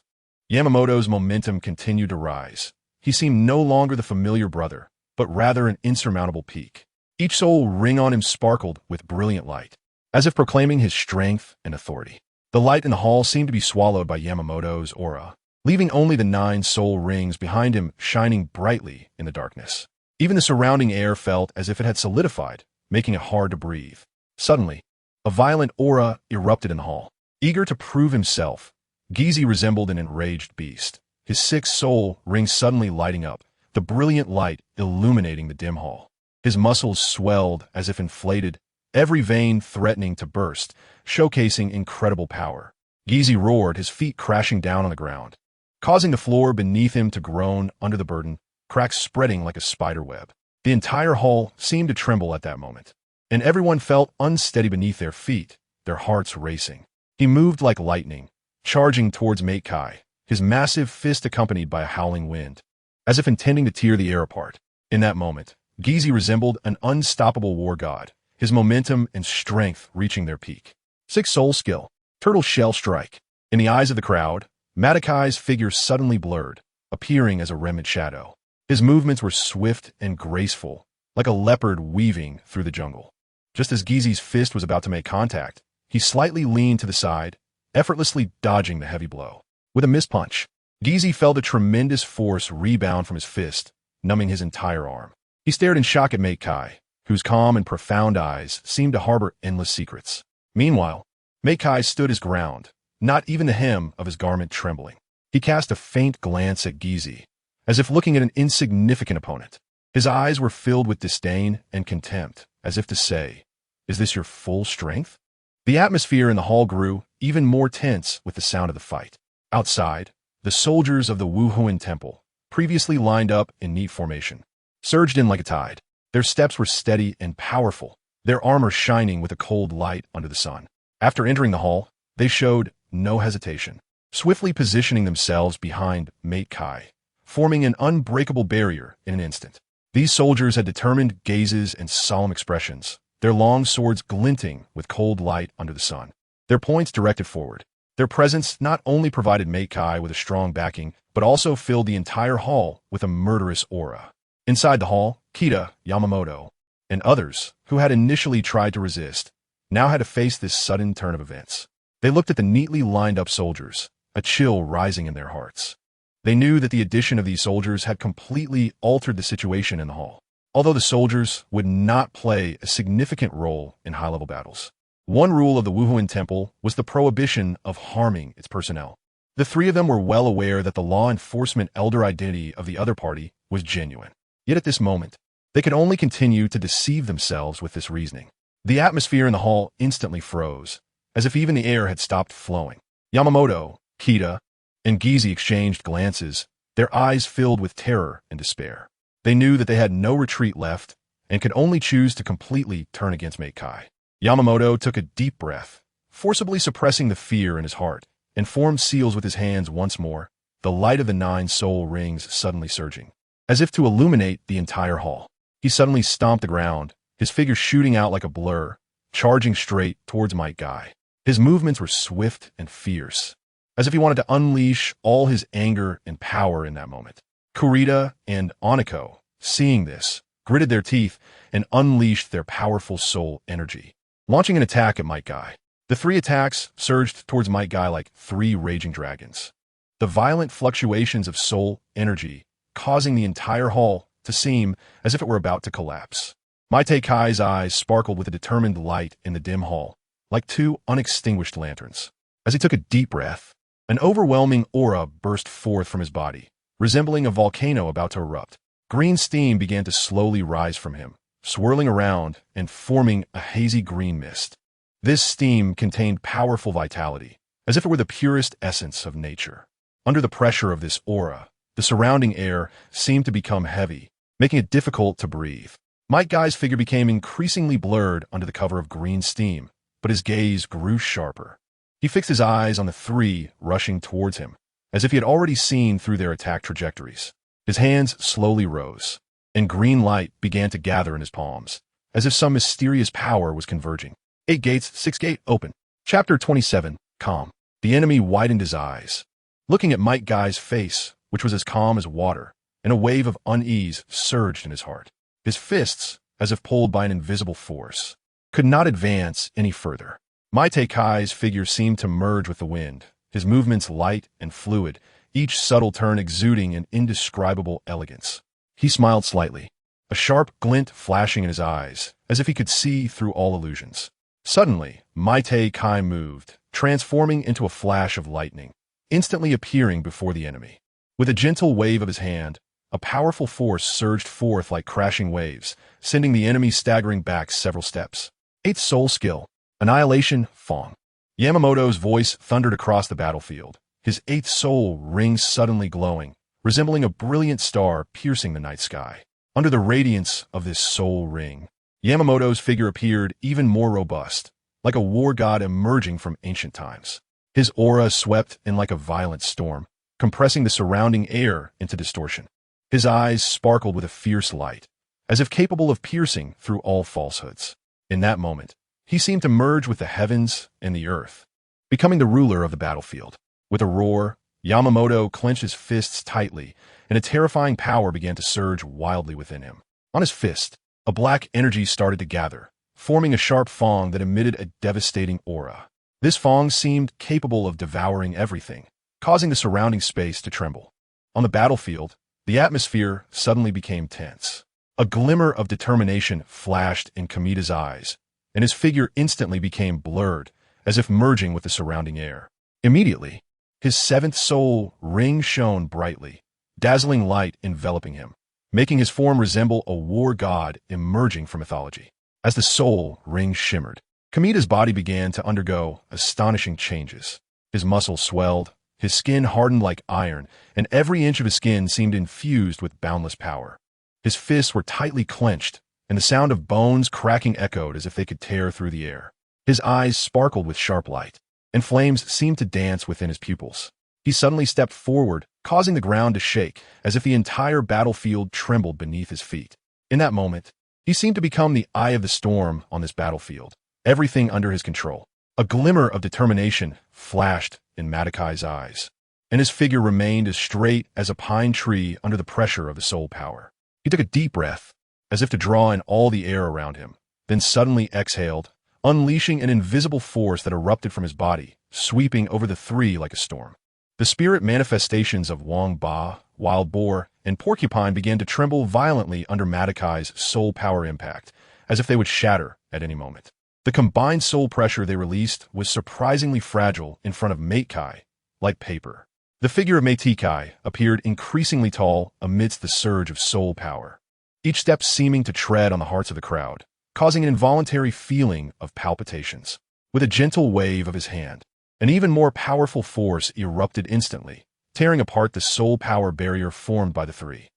Yamamoto's momentum continued to rise. He seemed no longer the familiar brother, but rather an insurmountable peak. Each soul ring on him sparkled with brilliant light, as if proclaiming his strength and authority. The light in the hall seemed to be swallowed by Yamamoto's aura, leaving only the 9 soul rings behind him shining brightly in the darkness. Even the surrounding air felt as if it had solidified, making it hard to breathe. Suddenly, a violent aura erupted in the hall. Eager to prove himself, Gizi resembled an enraged beast, his 6 soul rings suddenly lighting up, the brilliant light illuminating the dim hall. His muscles swelled as if inflated, every vein threatening to burst, showcasing incredible power. Gizi roared, his feet crashing down on the ground, causing the floor beneath him to groan under the burden, cracks spreading like a spider web. The entire hall seemed to tremble at that moment, and everyone felt unsteady beneath their feet, their hearts racing. He moved like lightning, charging towards Mate Kai, his massive fist accompanied by a howling wind, as if intending to tear the air apart. In that moment, Gizi resembled an unstoppable war god, his momentum and strength reaching their peak. 6 soul skill, turtle shell strike. In the eyes of the crowd, Matakai's figure suddenly blurred, appearing as a remnant shadow. His movements were swift and graceful, like a leopard weaving through the jungle. Just as Gizi's fist was about to make contact, he slightly leaned to the side, effortlessly dodging the heavy blow. With a missed punch, Gizi felt a tremendous force rebound from his fist, numbing his entire arm. He stared in shock at Mate Kai, whose calm and profound eyes seemed to harbor endless secrets. Meanwhile, Mate Kai stood his ground, not even the hem of his garment trembling. He cast a faint glance at Gizi, as if looking at an insignificant opponent. His eyes were filled with disdain and contempt, as if to say, "Is this your full strength?" The atmosphere in the hall grew even more tense with the sound of the fight. Outside, the soldiers of the Wuhuan temple, previously lined up in neat formation, surged in like a tide. Their steps were steady and powerful, their armor shining with a cold light under the sun. After entering the hall, they showed no hesitation, swiftly positioning themselves behind Mate Kai, forming an unbreakable barrier in an instant. These soldiers had determined gazes and solemn expressions, their long swords glinting with cold light under the sun, their points directed forward. Their presence not only provided Mate Kai with a strong backing, but also filled the entire hall with a murderous aura. Inside the hall, Kita, Yamamoto, and others, who had initially tried to resist, now had to face this sudden turn of events. They looked at the neatly lined-up soldiers, a chill rising in their hearts. They knew that the addition of these soldiers had completely altered the situation in the hall. Although the soldiers would not play a significant role in high-level battles, one rule of the Wuhuan Temple was the prohibition of harming its personnel. The 3 of them were well aware that the law enforcement elder identity of the other party was genuine. Yet at this moment, they could only continue to deceive themselves with this reasoning. The atmosphere in the hall instantly froze, as if even the air had stopped flowing. Yamamoto, Kita, and Gizi exchanged glances, their eyes filled with terror and despair. They knew that they had no retreat left and could only choose to completely turn against Mate Kai. Yamamoto took a deep breath, forcibly suppressing the fear in his heart, and formed seals with his hands once more, the light of the 9 soul rings suddenly surging, as if to illuminate the entire hall. He suddenly stomped the ground, his figure shooting out like a blur, charging straight towards Mate Kai. His movements were swift and fierce, as if he wanted to unleash all his anger and power in that moment. Kurita and Oniko, seeing this, gritted their teeth and unleashed their powerful soul energy, launching an attack at Mate Kai. The 3 attacks surged towards Mate Kai like 3 raging dragons, the violent fluctuations of soul energy causing the entire hall to seem as if it were about to collapse. Mate Kai's eyes sparkled with a determined light in the dim hall, like 2 unextinguished lanterns. As he took a deep breath, an overwhelming aura burst forth from his body, resembling a volcano about to erupt. Green steam began to slowly rise from him, swirling around and forming a hazy green mist. This steam contained powerful vitality, as if it were the purest essence of nature. Under the pressure of this aura, the surrounding air seemed to become heavy, making it difficult to breathe. Mate Kai's figure became increasingly blurred under the cover of green steam, but his gaze grew sharper. He fixed his eyes on the 3 rushing towards him, as if he had already seen through their attack trajectories. His hands slowly rose, and green light began to gather in his palms, as if some mysterious power was converging. 8 gates, 6 gate, open. Chapter 27, Calm. The enemy widened his eyes, looking at Mate Kai's face, which was as calm as water, and a wave of unease surged in his heart. His fists, as if pulled by an invisible force, could not advance any further. Maite Kai's figure seemed to merge with the wind, his movements light and fluid, each subtle turn exuding an indescribable elegance. He smiled slightly, a sharp glint flashing in his eyes, as if he could see through all illusions. Suddenly, Maite Kai moved, transforming into a flash of lightning, instantly appearing before the enemy. With a gentle wave of his hand, a powerful force surged forth like crashing waves, sending the enemy staggering back several steps. Eighth soul skill, Annihilation, Huang. Yamamoto's voice thundered across the battlefield, his eighth soul ring suddenly glowing, resembling a brilliant star piercing the night sky. Under the radiance of this soul ring, Yamamoto's figure appeared even more robust, like a war god emerging from ancient times. His aura swept in like a violent storm, compressing the surrounding air into distortion. His eyes sparkled with a fierce light, as if capable of piercing through all falsehoods. In that moment, he seemed to merge with the heavens and the earth, becoming the ruler of the battlefield. With a roar, Yamamoto clenched his fists tightly, and a terrifying power began to surge wildly within him. On his fist, a black energy started to gather, forming a sharp fang that emitted a devastating aura. This fang seemed capable of devouring everything, causing the surrounding space to tremble. On the battlefield, the atmosphere suddenly became tense. A glimmer of determination flashed in Kamida's eyes, and his figure instantly became blurred, as if merging with the surrounding air. Immediately, his seventh soul ring shone brightly, dazzling light enveloping him, making his form resemble a war god emerging from mythology. As the soul ring shimmered, Kamida's body began to undergo astonishing changes. His muscles swelled, his skin hardened like iron, and every inch of his skin seemed infused with boundless power. His fists were tightly clenched, and the sound of bones cracking echoed as if they could tear through the air. His eyes sparkled with sharp light, and flames seemed to dance within his pupils. He suddenly stepped forward, causing the ground to shake, as if the entire battlefield trembled beneath his feet. In that moment, he seemed to become the eye of the storm on this battlefield, everything under his control. A glimmer of determination flashed in Matakai's eyes, and his figure remained as straight as a pine tree under the pressure of the soul power. He took a deep breath, as if to draw in all the air around him, then suddenly exhaled, unleashing an invisible force that erupted from his body, sweeping over the three like a storm. The spirit manifestations of Huang Ba, Wild Boar, and Porcupine began to tremble violently under Matakai's soul power impact, as if they would shatter at any moment. The combined soul pressure they released was surprisingly fragile in front of Matai, like paper. The figure of Matai appeared increasingly tall amidst the surge of soul power, each step seeming to tread on the hearts of the crowd, causing an involuntary feeling of palpitations. With a gentle wave of his hand, an even more powerful force erupted instantly, tearing apart the soul power barrier formed by the three.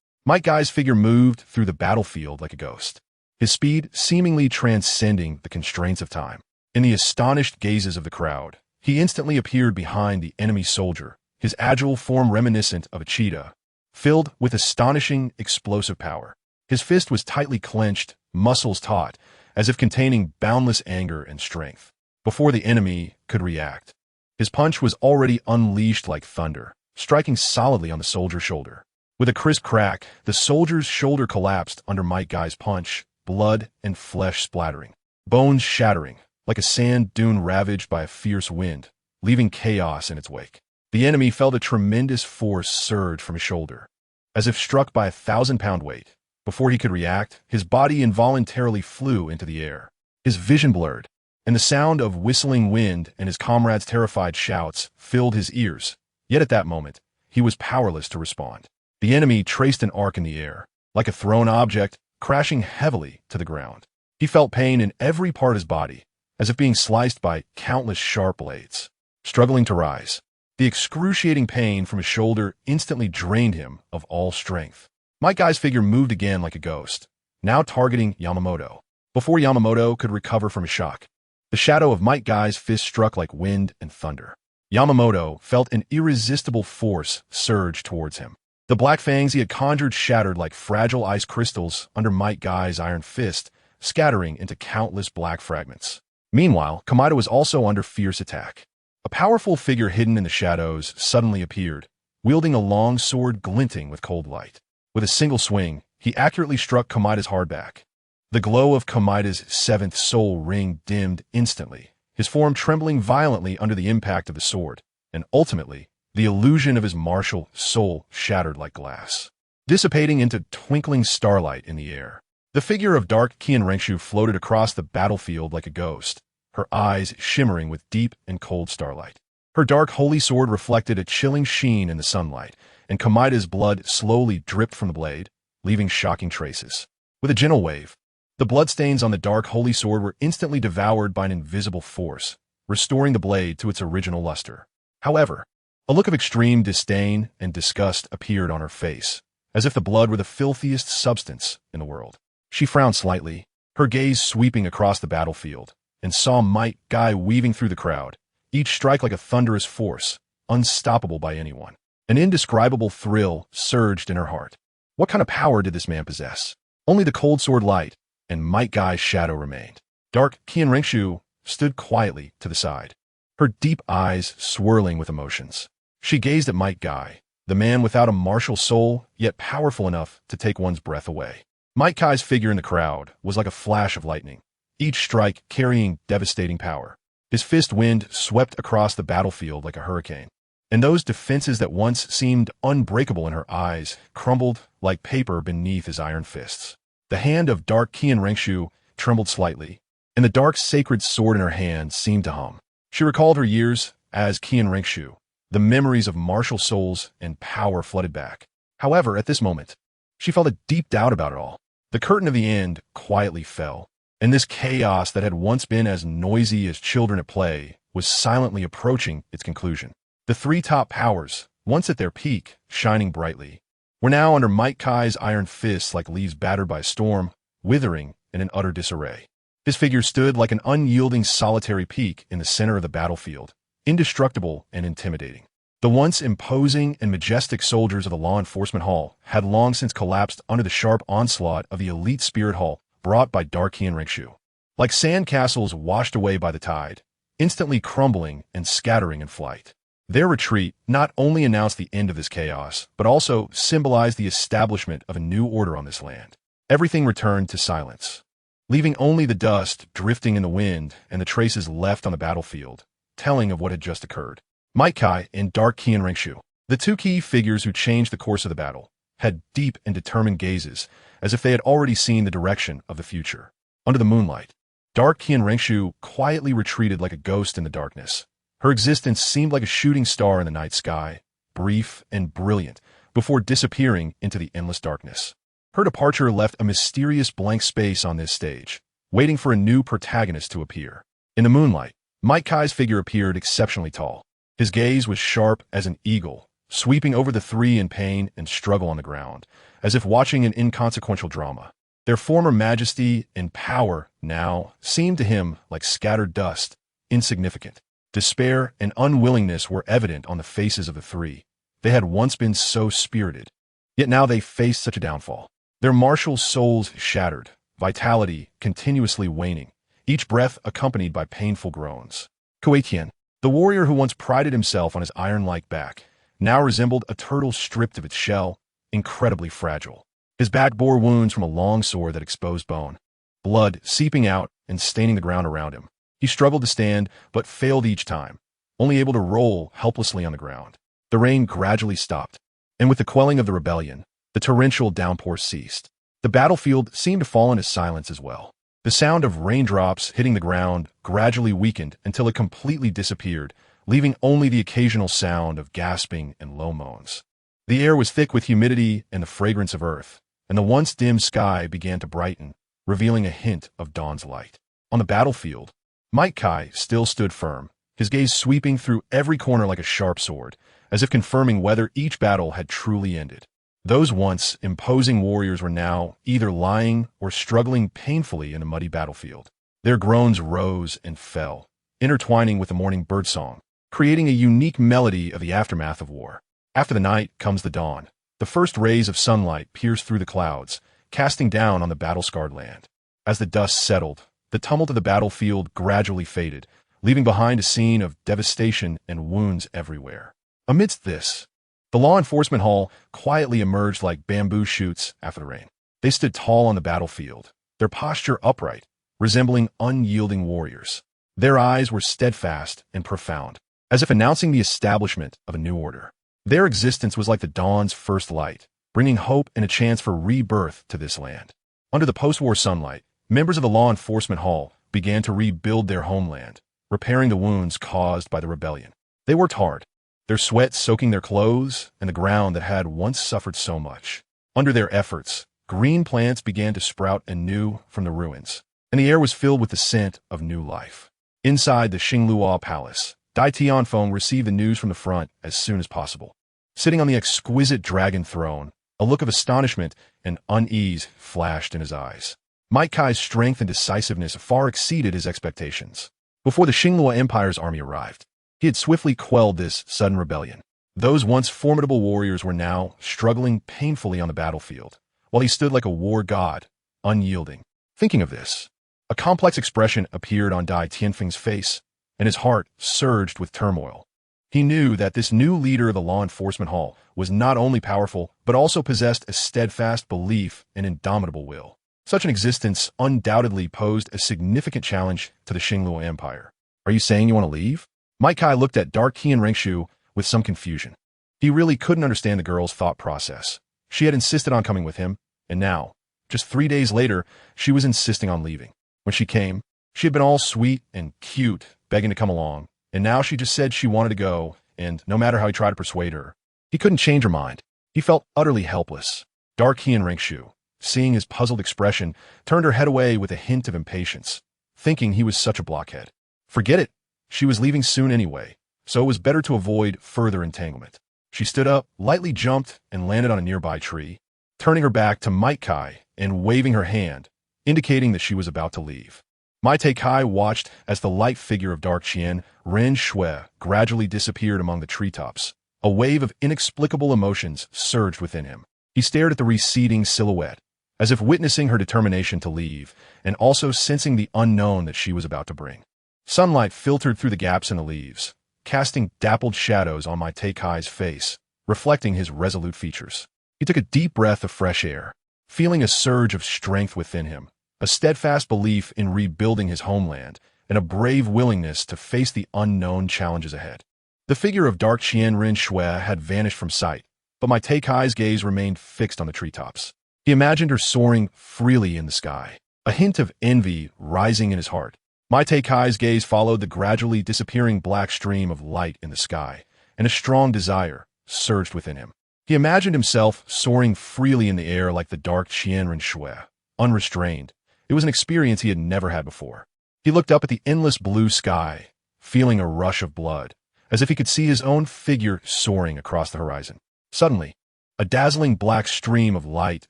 Guy's figure moved through the battlefield like a ghost, his speed seemingly transcending the constraints of time. In the astonished gazes of the crowd, he instantly appeared behind the enemy soldier, his agile form reminiscent of a cheetah, filled with astonishing explosive power. His fist was tightly clenched, muscles taut, as if containing boundless anger and strength. Before the enemy could react, his punch was already unleashed like thunder, striking solidly on the soldier's shoulder. With a crisp crack, the soldier's shoulder collapsed under Guy's punch, blood and flesh splattering, bones shattering, like a sand dune ravaged by a fierce wind, leaving chaos in its wake. The enemy felt a tremendous force surge from his shoulder, as if struck by a 1,000-pound weight. Before he could react, his body involuntarily flew into the air. His vision blurred, and the sound of whistling wind and his comrades' terrified shouts filled his ears. Yet at that moment, he was powerless to respond. The enemy traced an arc in the air, like a thrown object, crashing heavily to the ground. He felt pain in every part of his body, as if being sliced by countless sharp blades. Struggling to rise, the excruciating pain from his shoulder instantly drained him of all strength. Guy's figure moved again like a ghost, now targeting Yamamoto. Before Yamamoto could recover from his shock, the shadow of Guy's fist struck like wind and thunder. Yamamoto felt an irresistible force surge towards him. The black fangs he had conjured shattered like fragile ice crystals under Guy's iron fist, scattering into countless black fragments. Meanwhile, Kamida was also under fierce attack. A powerful figure hidden in the shadows suddenly appeared, wielding a long sword glinting with cold light. With a single swing, he accurately struck Kamida's hard back. The glow of Kamida's seventh soul ring dimmed instantly, his form trembling violently under the impact of the sword, and ultimately, the illusion of his martial soul shattered like glass, dissipating into twinkling starlight in the air. The figure of dark Qian Renxue floated across the battlefield like a ghost, her eyes shimmering with deep and cold starlight. Her dark holy sword reflected a chilling sheen in the sunlight, and Kamaida's blood slowly dripped from the blade, leaving shocking traces. With a gentle wave, the bloodstains on the dark holy sword were instantly devoured by an invisible force, restoring the blade to its original luster. However, a look of extreme disdain and disgust appeared on her face, as if the blood were the filthiest substance in the world. She frowned slightly, her gaze sweeping across the battlefield, and saw might Guy weaving through the crowd, each strike like a thunderous force, unstoppable by anyone. An indescribable thrill surged in her heart. What kind of power did this man possess? Only the cold sword light and might Guy's shadow remained. Dark Qian Renxue stood quietly to the side, her deep eyes swirling with emotions. She gazed at might Guy, the man without a martial soul, yet powerful enough to take one's breath away. Might Guy's figure in the crowd was like a flash of lightning, each strike carrying devastating power. His fist wind swept across the battlefield like a hurricane, and those defenses that once seemed unbreakable in her eyes crumbled like paper beneath his iron fists. The hand of dark Qian Renxue trembled slightly, and the dark sacred sword in her hand seemed to hum. She recalled her years as Qian Renxue. The memories of martial souls and power flooded back. However, at this moment, she felt a deep doubt about it all. The curtain of the end quietly fell, and this chaos that had once been as noisy as children at play was silently approaching its conclusion. The three top powers, once at their peak, shining brightly, were now under Might Kai's iron fists like leaves battered by a storm, withering in an utter disarray. His figure stood like an unyielding solitary peak in the center of the battlefield, indestructible and intimidating. The once imposing and majestic soldiers of the law enforcement hall had long since collapsed under the sharp onslaught of the elite spirit hall brought by dark Qian Renxue. Like sand castles washed away by the tide, instantly crumbling and scattering in flight. Their retreat not only announced the end of this chaos, but also symbolized the establishment of a new order on this land. Everything returned to silence, leaving only the dust drifting in the wind and the traces left on the battlefield, telling of what had just occurred. Might Kai and dark Qian Renxue, the two key figures who changed the course of the battle, had deep and determined gazes, as if they had already seen the direction of the future. Under the moonlight, dark Qian Renxue quietly retreated like a ghost in the darkness. Her existence seemed like a shooting star in the night sky, brief and brilliant, before disappearing into the endless darkness. Her departure left a mysterious blank space on this stage, waiting for a new protagonist to appear. In the moonlight, Might Kai's figure appeared exceptionally tall. His gaze was sharp as an eagle, sweeping over the three in pain and struggle on the ground, as if watching an inconsequential drama. Their former majesty and power now seemed to him like scattered dust, insignificant. Despair and unwillingness were evident on the faces of the three. They had once been so spirited, yet now they faced such a downfall. Their martial souls shattered, vitality continuously waning, each breath accompanied by painful groans. Kuei-Tian, the warrior who once prided himself on his iron-like back, now resembled a turtle stripped of its shell, incredibly fragile. His back bore wounds from a long sword that exposed bone, blood seeping out and staining the ground around him. He struggled to stand, but failed each time, only able to roll helplessly on the ground. The rain gradually stopped, and with the quelling of the rebellion, the torrential downpour ceased. The battlefield seemed to fall into silence as well. The sound of raindrops hitting the ground gradually weakened until it completely disappeared, leaving only the occasional sound of gasping and low moans. The air was thick with humidity and the fragrance of earth, and the once dim sky began to brighten, revealing a hint of dawn's light. On the battlefield, Might Kai still stood firm, his gaze sweeping through every corner like a sharp sword, as if confirming whether each battle had truly ended. Those once imposing warriors were now either lying or struggling painfully in a muddy battlefield. Their groans rose and fell, intertwining with the morning birdsong, creating a unique melody of the aftermath of war. After the night comes the dawn. The first rays of sunlight pierce through the clouds, casting down on the battle-scarred land. As the dust settled, the tumult of the battlefield gradually faded, leaving behind a scene of devastation and wounds everywhere. Amidst this, the law enforcement hall quietly emerged like bamboo shoots after the rain. They stood tall on the battlefield, their posture upright, resembling unyielding warriors. Their eyes were steadfast and profound, as if announcing the establishment of a new order. Their existence was like the dawn's first light, bringing hope and a chance for rebirth to this land. Under the post-war sunlight, members of the law enforcement hall began to rebuild their homeland, repairing the wounds caused by the rebellion. They worked hard, their sweat soaking their clothes and the ground that had once suffered so much. Under their efforts, green plants began to sprout anew from the ruins, and the air was filled with the scent of new life. Inside the Xinglua Palace, Dai Tianfeng received the news from the front as soon as possible. Sitting on the exquisite dragon throne, a look of astonishment and unease flashed in his eyes. Might Kai's strength and decisiveness far exceeded his expectations. Before the Xinglua Empire's army arrived, he had swiftly quelled this sudden rebellion. Those once formidable warriors were now struggling painfully on the battlefield, while he stood like a war god, unyielding. Thinking of this, a complex expression appeared on Dai Tianfeng's face, and his heart surged with turmoil. He knew that this new leader of the law enforcement hall was not only powerful, but also possessed a steadfast belief and indomitable will. Such an existence undoubtedly posed a significant challenge to the Xinglua Empire. Are you saying you want to leave? Might Kai looked at dark Qian Renxue with some confusion. He really couldn't understand the girl's thought process. She had insisted on coming with him, and now, just 3 days later, she was insisting on leaving. When she came, she had been all sweet and cute, begging to come along, and now she just said she wanted to go, and no matter how he tried to persuade her, he couldn't change her mind. He felt utterly helpless. Dark Qian Renxue, seeing his puzzled expression, turned her head away with a hint of impatience, thinking he was such a blockhead. Forget it. She was leaving soon anyway, so it was better to avoid further entanglement. She stood up, lightly jumped, and landed on a nearby tree, turning her back to Might Kai and waving her hand, indicating that she was about to leave. Might Kai watched as the light figure of dark Qian Renxue gradually disappeared among the treetops. A wave of inexplicable emotions surged within him. He stared at the receding silhouette, as if witnessing her determination to leave, and also sensing the unknown that she was about to bring. Sunlight filtered through the gaps in the leaves, casting dappled shadows on Might Kai's face, reflecting his resolute features. He took a deep breath of fresh air, feeling a surge of strength within him, a steadfast belief in rebuilding his homeland, and a brave willingness to face the unknown challenges ahead. The figure of dark Qian Renxue had vanished from sight, but Might Kai's gaze remained fixed on the treetops. He imagined her soaring freely in the sky, a hint of envy rising in his heart. Might Kai's gaze followed the gradually disappearing black stream of light in the sky, and a strong desire surged within him. He imagined himself soaring freely in the air like the dark Qian Renxue, unrestrained. It was an experience he had never had before. He looked up at the endless blue sky, feeling a rush of blood, as if he could see his own figure soaring across the horizon. Suddenly, a dazzling black stream of light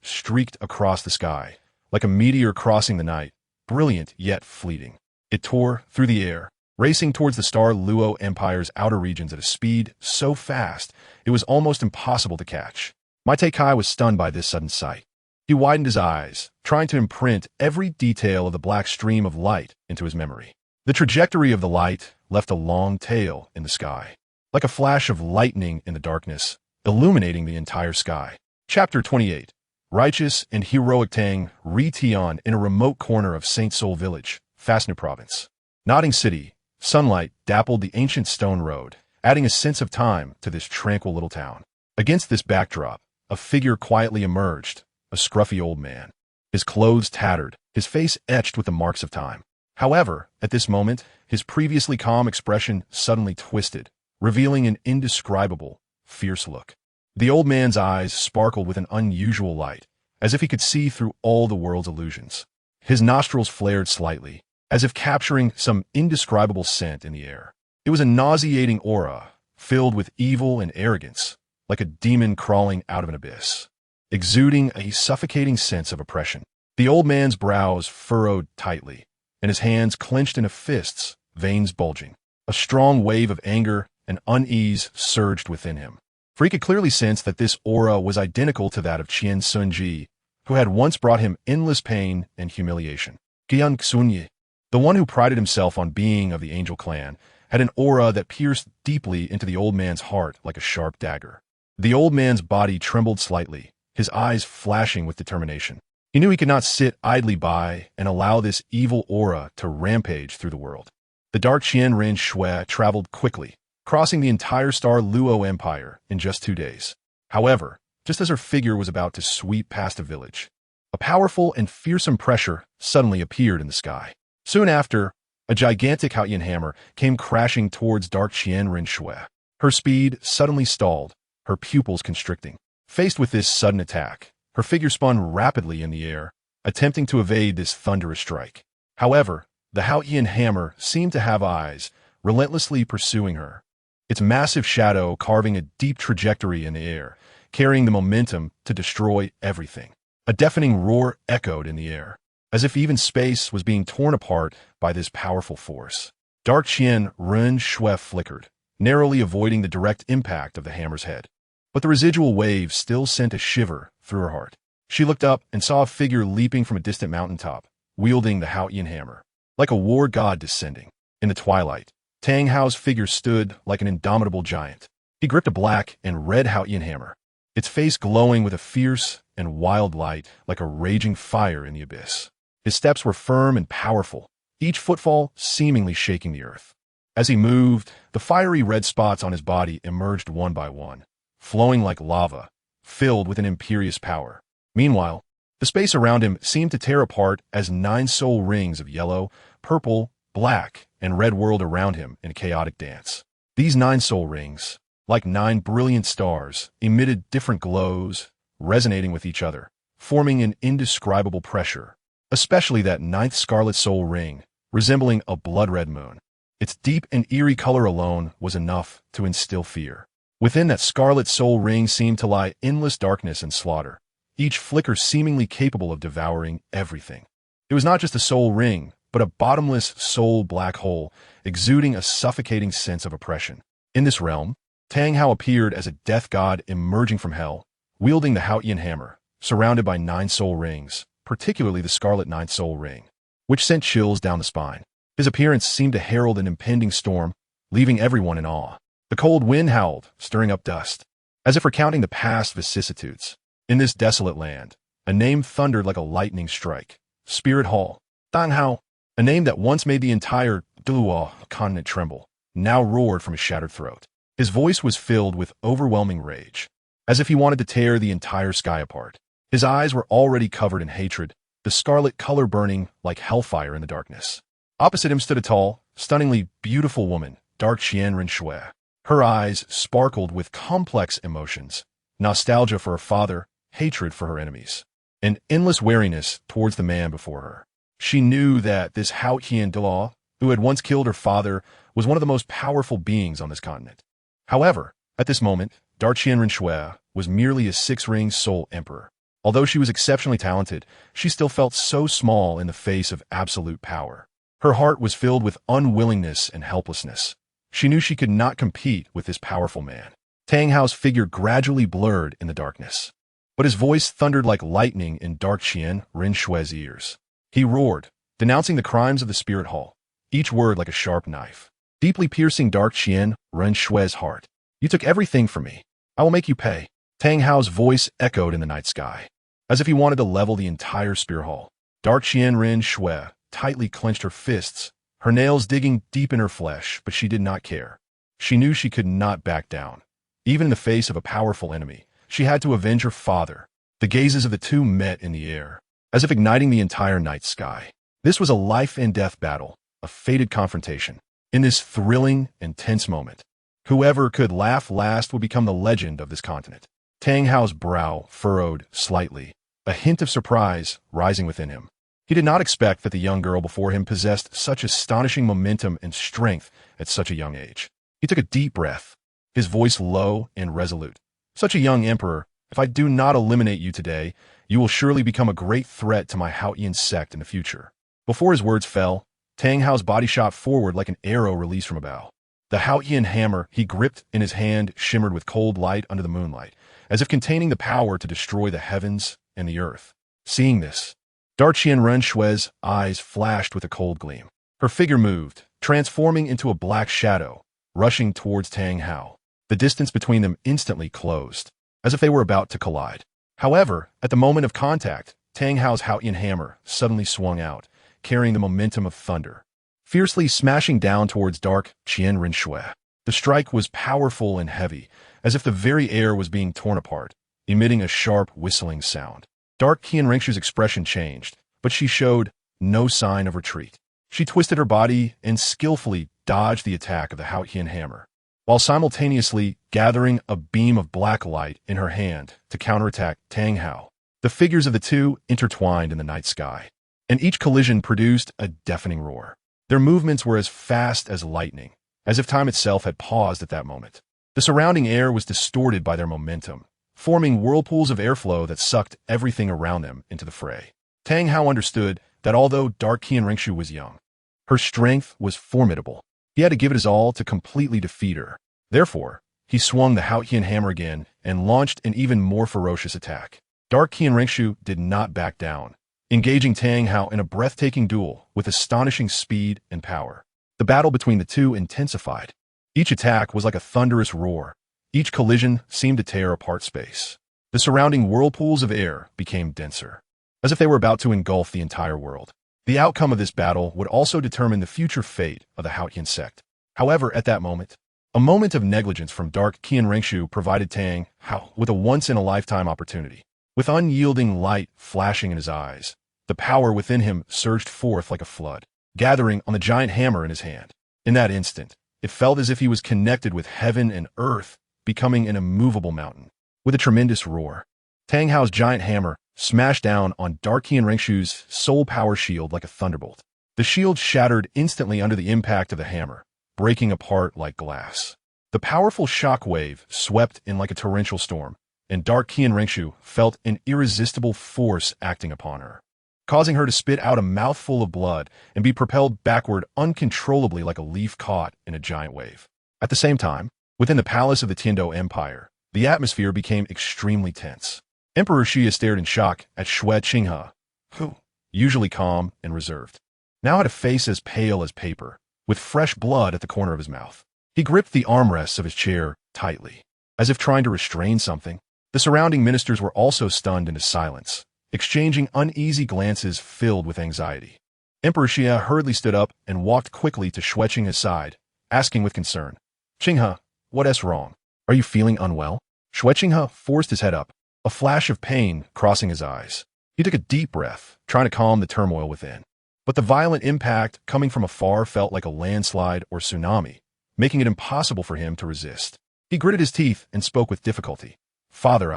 streaked across the sky, like a meteor crossing the night, brilliant yet fleeting. It tore through the air, racing towards the Douluo Empire's outer regions at a speed so fast it was almost impossible to catch. Might Kai was stunned by this sudden sight. He widened his eyes, trying to imprint every detail of the black stream of light into his memory. The trajectory of the light left a long tail in the sky, like a flash of lightning in the darkness, illuminating the entire sky. Chapter 28. Righteous and heroic Tang Ri Tian in a remote corner of Saint Sol Village, Fastnu Province. Nodding city, sunlight dappled the ancient stone road, adding a sense of time to this tranquil little town. Against this backdrop, a figure quietly emerged, a scruffy old man. His clothes tattered, his face etched with the marks of time. However, at this moment, his previously calm expression suddenly twisted, revealing an indescribable, fierce look. The old man's eyes sparkled with an unusual light, as if he could see through all the world's illusions. His nostrils flared slightly, as if capturing some indescribable scent in the air. It was a nauseating aura, filled with evil and arrogance, like a demon crawling out of an abyss, exuding a suffocating sense of oppression. The old man's brows furrowed tightly, and his hands clenched into fists, veins bulging. A strong wave of anger and unease surged within him, for he could clearly sense that this aura was identical to that of Qian Sunji, who had once brought him endless pain and humiliation. Qian Renxue, the one who prided himself on being of the angel clan, had an aura that pierced deeply into the old man's heart like a sharp dagger. The old man's body trembled slightly, his eyes flashing with determination. He knew he could not sit idly by and allow this evil aura to rampage through the world. The dark Qian Renxue traveled quickly, crossing the entire Star Luo Empire in just 2 days. However, just as her figure was about to sweep past a village, a powerful and fearsome pressure suddenly appeared in the sky. Soon after, a gigantic Haotian hammer came crashing towards dark Qian Renxue. Her speed suddenly stalled, her pupils constricting. Faced with this sudden attack, her figure spun rapidly in the air, attempting to evade this thunderous strike. However, the Haotian hammer seemed to have eyes, relentlessly pursuing her, its massive shadow carving a deep trajectory in the air, carrying the momentum to destroy everything. A deafening roar echoed in the air, as if even space was being torn apart by this powerful force. Dark Qian Renxue flickered, narrowly avoiding the direct impact of the hammer's head. But the residual wave still sent a shiver through her heart. She looked up and saw a figure leaping from a distant mountaintop, wielding the Haotian hammer, like a war god descending. In the twilight, Tang Hao's figure stood like an indomitable giant. He gripped a black and red Haotian hammer, its face glowing with a fierce and wild light like a raging fire in the abyss. His steps were firm and powerful, each footfall seemingly shaking the earth. As he moved, the fiery red spots on his body emerged one by one, flowing like lava, filled with an imperious power. Meanwhile, the space around him seemed to tear apart as 9 soul rings of yellow, purple, black, and red whirled around him in a chaotic dance. These 9 soul rings, like 9 brilliant stars, emitted different glows, resonating with each other, forming an indescribable pressure, especially that 9th scarlet soul ring, resembling a blood-red moon. Its deep and eerie color alone was enough to instill fear. Within that scarlet soul ring seemed to lie endless darkness and slaughter, each flicker seemingly capable of devouring everything. It was not just a soul ring, but a bottomless soul black hole, exuding a suffocating sense of oppression. In this realm, Tang Hao appeared as a death god emerging from hell, wielding the Haotian hammer, surrounded by 9 soul rings, particularly the scarlet 9th soul ring, which sent chills down the spine. His appearance seemed to herald an impending storm, leaving everyone in awe. The cold wind howled, stirring up dust, as if recounting the past vicissitudes. In this desolate land, a name thundered like a lightning strike. Spirit Hall. Tang Hao, a name that once made the entire Douluo Continent tremble, now roared from his shattered throat. His voice was filled with overwhelming rage, as if he wanted to tear the entire sky apart. His eyes were already covered in hatred, the scarlet color burning like hellfire in the darkness. Opposite him stood a tall, stunningly beautiful woman, dark Qian Renxue. Her eyes sparkled with complex emotions, nostalgia for her father, hatred for her enemies, and endless wariness towards the man before her. She knew that this Haotian Douluo, who had once killed her father, was one of the most powerful beings on this continent. However, at this moment, dark Qian Renxue was merely a 6-ring soul emperor. Although she was exceptionally talented, she still felt so small in the face of absolute power. Her heart was filled with unwillingness and helplessness. She knew she could not compete with this powerful man. Tang Hao's figure gradually blurred in the darkness, but his voice thundered like lightning in dark Qian Renxue's ears. He roared, denouncing the crimes of the Spirit Hall, each word like a sharp knife, deeply piercing dark Qian Renxue's heart. You took everything from me. I will make you pay. Tang Hao's voice echoed in the night sky, as if he wanted to level the entire Spirit Hall. Dark Qian Renxue tightly clenched her fists, her nails digging deep in her flesh, but she did not care. She knew she could not back down. Even in the face of a powerful enemy, she had to avenge her father. The gazes of the two met in the air, as if igniting the entire night sky. This was a life-and-death battle, a fated confrontation. In this thrilling and tense moment, whoever could laugh last would become the legend of this continent. Tang Hao's brow furrowed slightly, a hint of surprise rising within him. He did not expect that the young girl before him possessed such astonishing momentum and strength at such a young age. He took a deep breath, his voice low and resolute. Such a young emperor, if I do not eliminate you today, you will surely become a great threat to my Haotian sect in the future. Before his words fell, Tang Hao's body shot forward like an arrow released from a bow. The Haotian hammer he gripped in his hand shimmered with cold light under the moonlight, as if containing the power to destroy the heavens and the earth. Seeing this, dark Qian Renxue's eyes flashed with a cold gleam. Her figure moved, transforming into a black shadow, rushing towards Tang Hao. The distance between them instantly closed, as if they were about to collide. However, at the moment of contact, Tang Hao's Haotian hammer suddenly swung out, carrying the momentum of thunder. fiercely smashing down towards dark Qian Renxue. The strike was powerful and heavy, as if the very air was being torn apart, emitting a sharp, whistling sound. Dark Qian Renxue's expression changed, but she showed no sign of retreat. She twisted her body and skillfully dodged the attack of the Haotian hammer, while simultaneously gathering a beam of black light in her hand to counterattack Tang Hao. The figures of the two intertwined in the night sky, and each collision produced a deafening roar. Their movements were as fast as lightning, as if time itself had paused at that moment. The surrounding air was distorted by their momentum, forming whirlpools of airflow that sucked everything around them into the fray. Tang Hao understood that although Dark Qian Renxue was young, her strength was formidable. He had to give it his all to completely defeat her. Therefore, he swung the Haotian hammer again and launched an even more ferocious attack. Dark Qian Renxue did not back down, engaging Tang Hao in a breathtaking duel with astonishing speed and power. The battle between the two intensified. Each attack was like a thunderous roar. Each collision seemed to tear apart space. The surrounding whirlpools of air became denser, as if they were about to engulf the entire world. The outcome of this battle would also determine the future fate of the Haotian sect. However, at that moment, a moment of negligence from Dark Qian Renxue provided Tang Hao with a once-in-a-lifetime opportunity. With unyielding light flashing in his eyes, the power within him surged forth like a flood, gathering on the giant hammer in his hand. In that instant, it felt as if he was connected with heaven and earth, becoming an immovable mountain. With a tremendous roar, Tang Hao's giant hammer smashed down on Dark Qian Renxue's soul power shield like a thunderbolt. The shield shattered instantly under the impact of the hammer, breaking apart like glass. The powerful shock wave swept in like a torrential storm, and Dark Qian Renxue felt an irresistible force acting upon her, causing her to spit out a mouthful of blood and be propelled backward uncontrollably like a leaf caught in a giant wave. At the same time, within the palace of the Tiando Empire, the atmosphere became extremely tense. Emperor Xia stared in shock at Xue Qinghe, who, usually calm and reserved, now had a face as pale as paper, with fresh blood at the corner of his mouth. He gripped the armrests of his chair tightly, as if trying to restrain something. The surrounding ministers were also stunned into silence, exchanging uneasy glances filled with anxiety. Emperor Xia hurriedly stood up and walked quickly to Xue Qinghe's side, asking with concern, "Qinghe, what's wrong? Are you feeling unwell?" Xue Qinghe forced his head up, a flash of pain crossing his eyes. He took a deep breath, trying to calm the turmoil within. But the violent impact coming from afar felt like a landslide or tsunami, making it impossible for him to resist. He gritted his teeth and spoke with difficulty. "Father,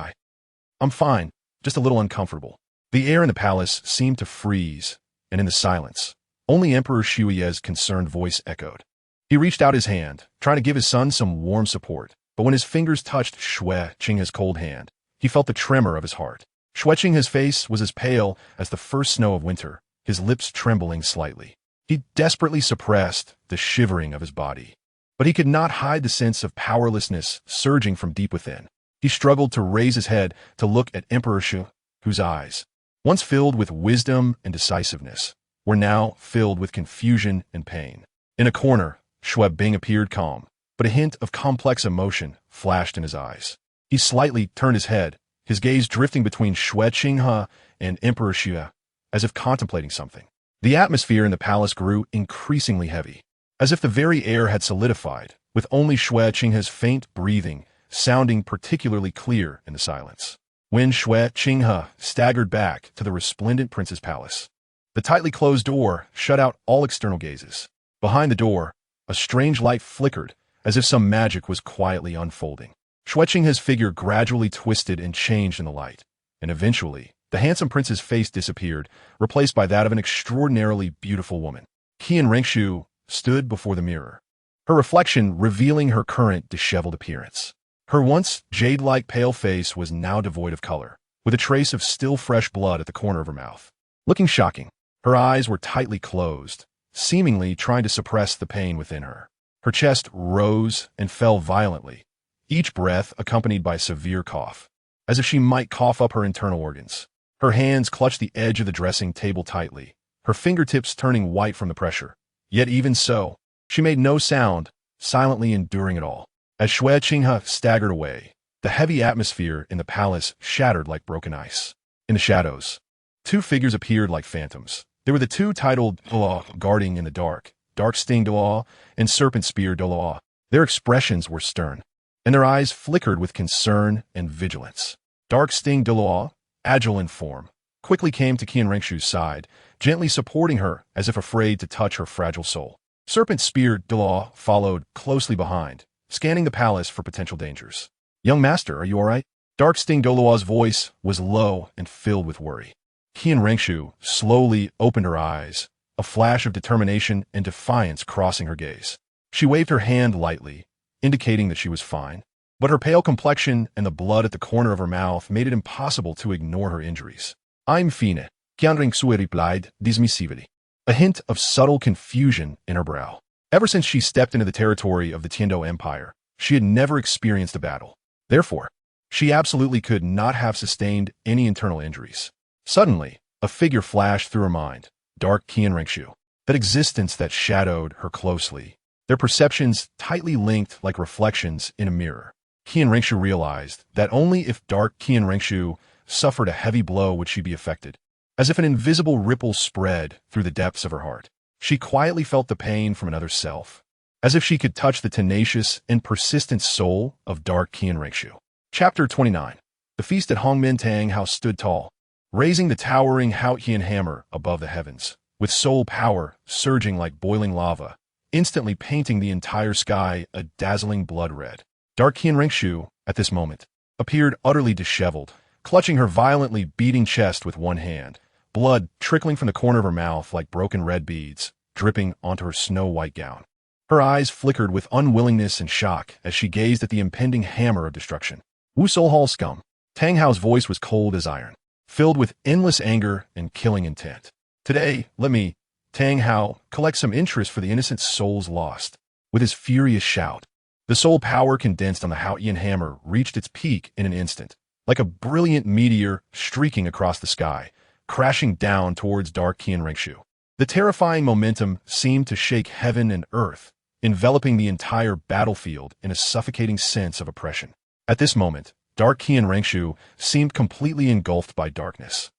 I'm fine, just a little uncomfortable." The air in the palace seemed to freeze, and in the silence, only Emperor Xuye's concerned voice echoed. He reached out his hand, trying to give his son some warm support, but when his fingers touched Xue Qinghe's cold hand, he felt the tremor of his heart. Xue Qinghe's face was as pale as the first snow of winter, his lips trembling slightly. He desperately suppressed the shivering of his body, but he could not hide the sense of powerlessness surging from deep within. He struggled to raise his head to look at Emperor Xu, whose eyes, once filled with wisdom and decisiveness, were now filled with confusion and pain. In a corner, Xue Bing appeared calm, but a hint of complex emotion flashed in his eyes. He slightly turned his head, his gaze drifting between Xue Qinghe and Emperor Xue, as if contemplating something. The atmosphere in the palace grew increasingly heavy, as if the very air had solidified, with only Xue Qinghe's faint breathing sounding particularly clear in the silence. When Xue Qinghe staggered back to the resplendent prince's palace, the tightly closed door shut out all external gazes. Behind the door, a strange light flickered, as if some magic was quietly unfolding. Xue Qinghe's figure gradually twisted and changed in the light, and eventually, the handsome prince's face disappeared, replaced by that of an extraordinarily beautiful woman. Qian Renxue stood before the mirror, her reflection revealing her current disheveled appearance. Her once jade-like pale face was now devoid of color, with a trace of still fresh blood at the corner of her mouth. Looking shocking, her eyes were tightly closed, seemingly trying to suppress the pain within her. Her chest rose and fell violently, each breath accompanied by a severe cough, as if she might cough up her internal organs. Her hands clutched the edge of the dressing table tightly, her fingertips turning white from the pressure. Yet even so, she made no sound, silently enduring it all. As Xue Qinghe staggered away, the heavy atmosphere in the palace shattered like broken ice. In the shadows, two figures appeared like phantoms. They were the two titled Douluo guarding in the dark Dark Sting Douluo, and Serpent Spear Douluo. Their expressions were stern, and their eyes flickered with concern and vigilance. Dark Sting Douluo, agile in form, quickly came to Qian Renxue's side, gently supporting her as if afraid to touch her fragile soul. Serpent Spear Douluo followed closely behind, scanning the palace for potential dangers. "Young master, are you all right?" Dark Sting Douluo's voice was low and filled with worry. Qian Renxue slowly opened her eyes, a flash of determination and defiance crossing her gaze. She waved her hand lightly, indicating that she was fine, but her pale complexion and the blood at the corner of her mouth made it impossible to ignore her injuries. "I'm fine," Qian Renxue replied dismissively, a hint of subtle confusion in her brow. Ever since she stepped into the territory of the Tiando Empire, she had never experienced a battle. Therefore, she absolutely could not have sustained any internal injuries. Suddenly, a figure flashed through her mind, Dark Qian Renxue, that existence that shadowed her closely, their perceptions tightly linked like reflections in a mirror. Qian Renxue realized that only if Dark Qian Renxue suffered a heavy blow would she be affected. As if an invisible ripple spread through the depths of her heart, she quietly felt the pain from another self, as if she could touch the tenacious and persistent soul of Dark Qian Renxue. Chapter 29. The feast at Hongmen Tang House stood tall, raising the towering Haotian hammer above the heavens, with soul power surging like boiling lava, instantly painting the entire sky a dazzling blood red. Dark Qian Renxue, at this moment, appeared utterly disheveled, clutching her violently beating chest with one hand, blood trickling from the corner of her mouth like broken red beads, dripping onto her snow-white gown. Her eyes flickered with unwillingness and shock as she gazed at the impending hammer of destruction. "Wu Soul Hall scum." Tang Hao's voice was cold as iron, filled with endless anger and killing intent. "Today, let me, Tang Hao, collect some interest for the innocent souls lost." With his furious shout, the soul power condensed on the Haotian hammer reached its peak in an instant, like a brilliant meteor streaking across the sky, crashing down towards Dark Qian Renxue. The terrifying momentum seemed to shake heaven and earth, enveloping the entire battlefield in a suffocating sense of oppression. At this moment, Dark Qian Renxue seemed completely engulfed by darkness.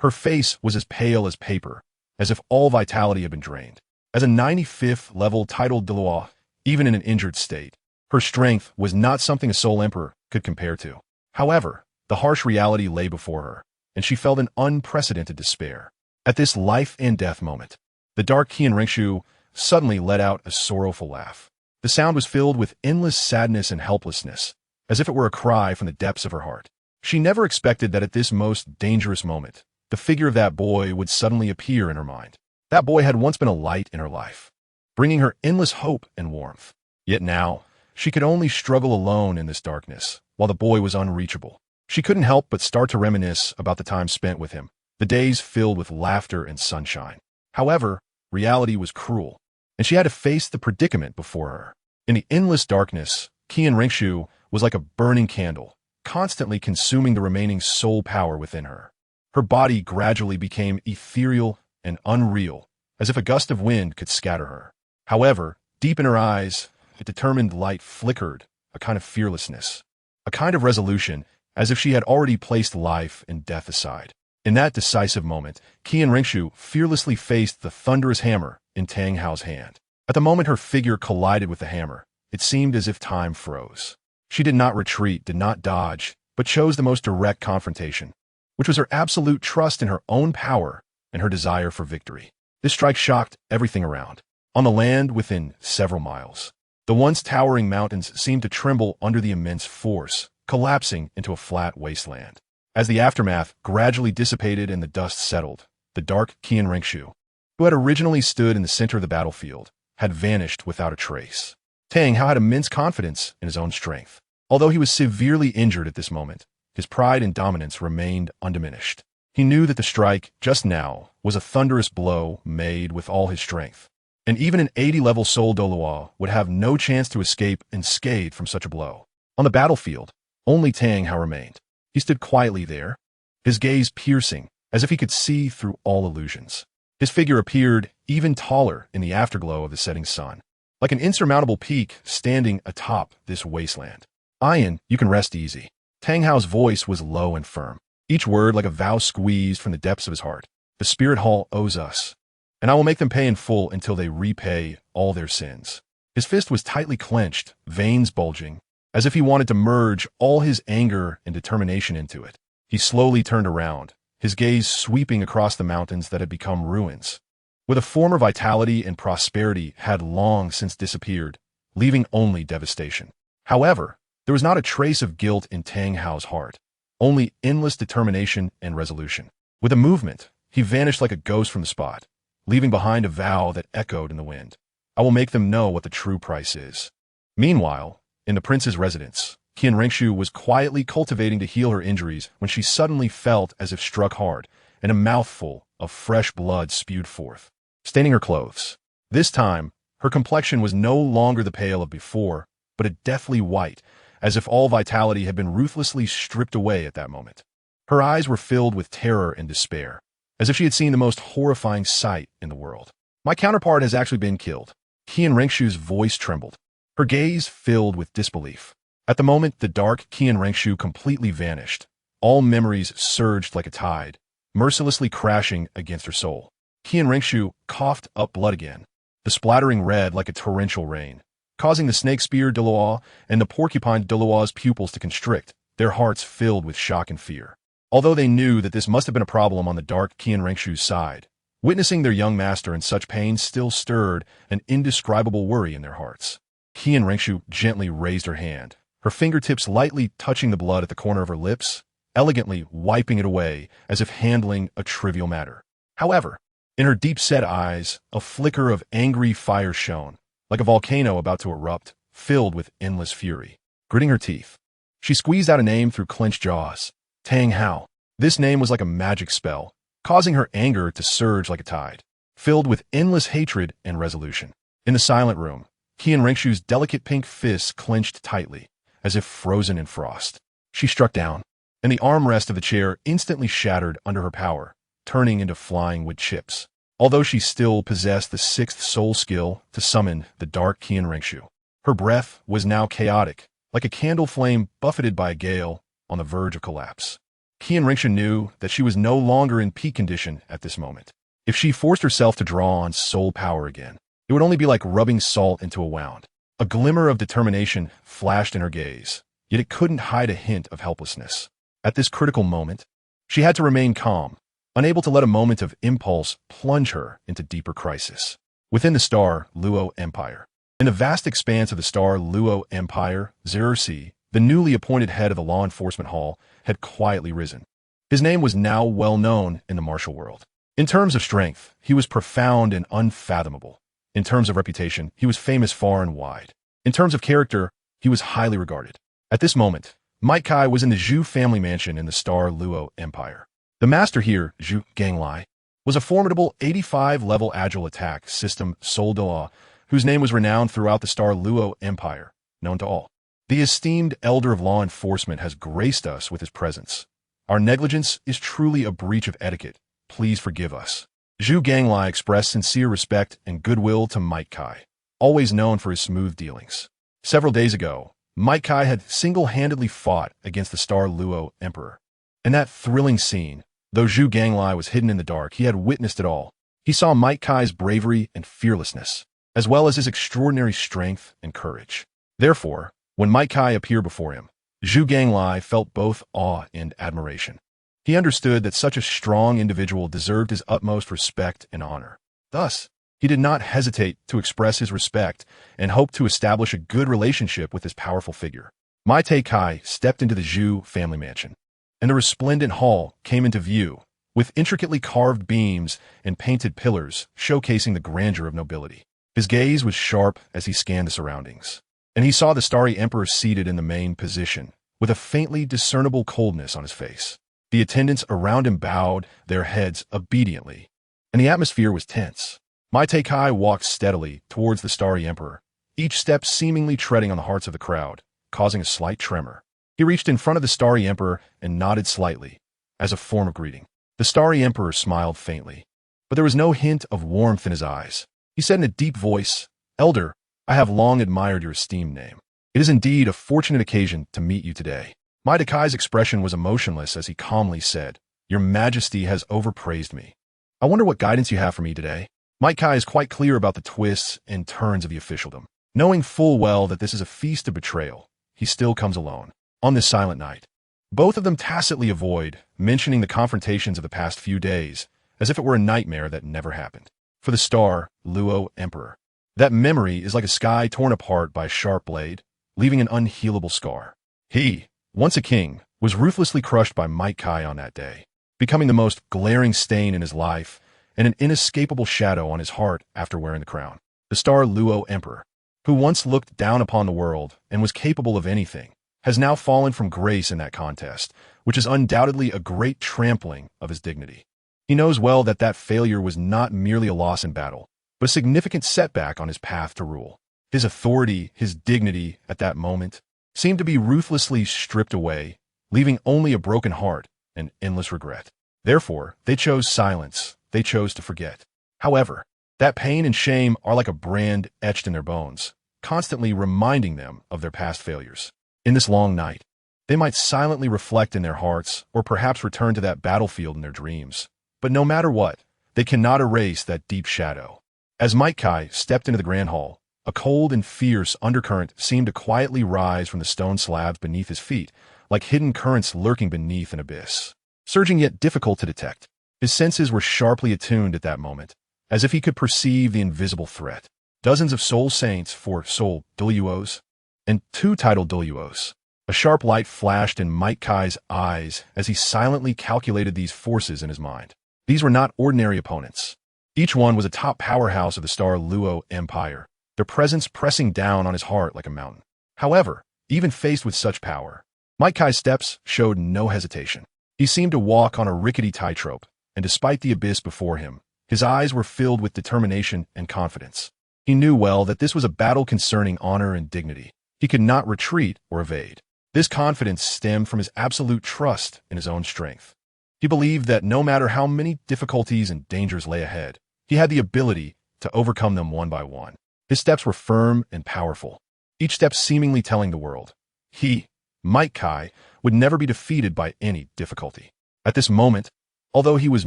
Her face was as pale as paper, as if all vitality had been drained. As a 95th level titled Douluo, even in an injured state, her strength was not something a Soul Emperor could compare to. However, the harsh reality lay before her, and she felt an unprecedented despair. At this life and death moment, the Dark Qian Renxue suddenly let out a sorrowful laugh. The sound was filled with endless sadness and helplessness, as if it were a cry from the depths of her heart. She never expected that at this most dangerous moment, the figure of that boy would suddenly appear in her mind. That boy had once been a light in her life, bringing her endless hope and warmth. Yet now, she could only struggle alone in this darkness, while the boy was unreachable. She couldn't help but start to reminisce about the time spent with him, the days filled with laughter and sunshine. However, reality was cruel, and she had to face the predicament before her. In the endless darkness, Qian Renxue was like a burning candle, constantly consuming the remaining soul power within her. Her body gradually became ethereal and unreal, as if a gust of wind could scatter her. However, deep in her eyes, a determined light flickered, a kind of fearlessness, a kind of resolution, as if she had already placed life and death aside. In that decisive moment, Qian Renxue fearlessly faced the thunderous hammer in Tang Hao's hand. At the moment her figure collided with the hammer, it seemed as if time froze. She did not retreat, did not dodge, but chose the most direct confrontation, which was her absolute trust in her own power and her desire for victory. This strike shocked everything around. On the land within several miles, the once towering mountains seemed to tremble under the immense force, collapsing into a flat wasteland. As the aftermath gradually dissipated and the dust settled, the Dark Qian Renxue, who had originally stood in the center of the battlefield, had vanished without a trace. Tang Hao had immense confidence in his own strength. Although he was severely injured at this moment, his pride and dominance remained undiminished. He knew that the strike, just now, was a thunderous blow made with all his strength, and even an 80-level Soul Douluo would have no chance to escape unscathed from such a blow. On the battlefield, only Tang Hao remained. He stood quietly there, his gaze piercing, as if he could see through all illusions. His figure appeared even taller in the afterglow of the setting sun, like an insurmountable peak standing atop this wasteland. "Ian, you can rest easy." Tang Hao's voice was low and firm, each word like a vow squeezed from the depths of his heart. "The Spirit Hall owes us, and I will make them pay in full until they repay all their sins. His fist was tightly clenched, veins bulging, as if he wanted to merge all his anger and determination into it. He slowly turned around, his gaze sweeping across the mountains that had become ruins. With a former vitality and prosperity had long since disappeared, leaving only devastation. However, there was not a trace of guilt in Tang Hao's heart, only endless determination and resolution. With a movement, he vanished like a ghost from the spot, leaving behind a vow that echoed in the wind. I will make them know what the true price is. Meanwhile, in the prince's residence, Qian Renxue was quietly cultivating to heal her injuries when she suddenly felt as if struck hard, and a mouthful of fresh blood spewed forth, staining her clothes. This time, her complexion was no longer the pale of before, but a deathly white, as if all vitality had been ruthlessly stripped away at that moment. Her eyes were filled with terror and despair, as if she had seen the most horrifying sight in the world. My counterpart has actually been killed. Qian Renxue's voice trembled, her gaze filled with disbelief. At the moment, the dark Qian Renxue completely vanished. All memories surged like a tide, mercilessly crashing against her soul. Qian Renxue coughed up blood again, the splattering red like a torrential rain, causing the snake spear Douluo and the porcupine Douluo's pupils to constrict, their hearts filled with shock and fear. Although they knew that this must have been a problem on the dark Qian Renxue's side, witnessing their young master in such pain still stirred an indescribable worry in their hearts. Qian Renxue gently raised her hand, her fingertips lightly touching the blood at the corner of her lips, elegantly wiping it away as if handling a trivial matter. However, in her deep-set eyes, a flicker of angry fire shone, like a volcano about to erupt, filled with endless fury. Gritting her teeth, she squeezed out a name through clenched jaws. Tang Hao. This name was like a magic spell, causing her anger to surge like a tide, filled with endless hatred and resolution. In the silent room, Qian Renxue's delicate pink fists clenched tightly, as if frozen in frost. She struck down, and the armrest of the chair instantly shattered under her power, turning into flying wood chips. Although she still possessed the sixth soul skill to summon the dark Qian Renxue, her breath was now chaotic, like a candle flame buffeted by a gale on the verge of collapse. Qian Renxue knew that she was no longer in peak condition at this moment. If she forced herself to draw on soul power again, it would only be like rubbing salt into a wound. A glimmer of determination flashed in her gaze, yet it couldn't hide a hint of helplessness. At this critical moment, she had to remain calm, unable to let a moment of impulse plunge her into deeper crisis. Within the Star-Luo Empire, in the vast expanse of the Star-Luo Empire, Xerxes, the newly appointed head of the law enforcement hall, had quietly risen. His name was now well known in the martial world. In terms of strength, he was profound and unfathomable. In terms of reputation, he was famous far and wide. In terms of character, he was highly regarded. At this moment, Might Kai was in the Zhu family mansion in the Star-Luo Empire. The master here, Zhu Ganglai, was a formidable 85-level agile attack system soldat whose name was renowned throughout the Star-Luo Empire, known to all. The esteemed elder of law enforcement has graced us with his presence. Our negligence is truly a breach of etiquette. Please forgive us. Zhu Ganglai expressed sincere respect and goodwill to Might Kai, always known for his smooth dealings. Several days ago, Might Kai had single-handedly fought against the Star-Luo Emperor. In that thrilling scene, though Zhu Ganglai was hidden in the dark, he had witnessed it all. He saw Might Kai's bravery and fearlessness, as well as his extraordinary strength and courage. Therefore, when Might Kai appeared before him, Zhu Ganglai felt both awe and admiration. He understood that such a strong individual deserved his utmost respect and honor. Thus, he did not hesitate to express his respect and hoped to establish a good relationship with this powerful figure. Might Kai stepped into the Zhu family mansion, and the resplendent hall came into view, with intricately carved beams and painted pillars showcasing the grandeur of nobility. His gaze was sharp as he scanned the surroundings, and he saw the starry emperor seated in the main position, with a faintly discernible coldness on his face. The attendants around him bowed their heads obediently, and the atmosphere was tense. Might Kai walked steadily towards the starry emperor, each step seemingly treading on the hearts of the crowd, causing a slight tremor. He reached in front of the starry emperor and nodded slightly, as a form of greeting. The starry emperor smiled faintly, but there was no hint of warmth in his eyes. He said in a deep voice, "Elder, I have long admired your esteemed name. It is indeed a fortunate occasion to meet you today." Might Kai's expression was emotionless as he calmly said, "Your Majesty has overpraised me. I wonder what guidance you have for me today." Mike Kai is quite clear about the twists and turns of the officialdom. Knowing full well that this is a feast of betrayal, he still comes alone. On this silent night, both of them tacitly avoid mentioning the confrontations of the past few days, as if it were a nightmare that never happened. For the star, Luo Emperor, that memory is like a sky torn apart by a sharp blade, leaving an unhealable scar. He, once a king, was ruthlessly crushed by Mike Kai on that day, becoming the most glaring stain in his life and an inescapable shadow on his heart after wearing the crown. The star Luo Emperor, who once looked down upon the world and was capable of anything, has now fallen from grace in that contest, which is undoubtedly a great trampling of his dignity. He knows well that that failure was not merely a loss in battle, but a significant setback on his path to rule. His authority, his dignity at that moment, seemed to be ruthlessly stripped away, leaving only a broken heart and endless regret. Therefore, they chose silence. They chose to forget. However, that pain and shame are like a brand etched in their bones, constantly reminding them of their past failures. In this long night, they might silently reflect in their hearts or perhaps return to that battlefield in their dreams. But no matter what, they cannot erase that deep shadow. As Mike Kai stepped into the grand hall, a cold and fierce undercurrent seemed to quietly rise from the stone slabs beneath his feet, like hidden currents lurking beneath an abyss. Surging yet difficult to detect, his senses were sharply attuned at that moment, as if he could perceive the invisible threat. Dozens of soul saints for soul Douluos, and two titled Douluos. A sharp light flashed in Mike Kai's eyes as he silently calculated these forces in his mind. These were not ordinary opponents. Each one was a top powerhouse of the star Luo Empire, their presence pressing down on his heart like a mountain. However, even faced with such power, Mike Kai's steps showed no hesitation. He seemed to walk on a rickety tightrope, and despite the abyss before him, his eyes were filled with determination and confidence. He knew well that this was a battle concerning honor and dignity. He could not retreat or evade. This confidence stemmed from his absolute trust in his own strength. He believed that no matter how many difficulties and dangers lay ahead, he had the ability to overcome them one by one. His steps were firm and powerful, each step seemingly telling the world, he, Mike Kai, would never be defeated by any difficulty. At this moment, although he was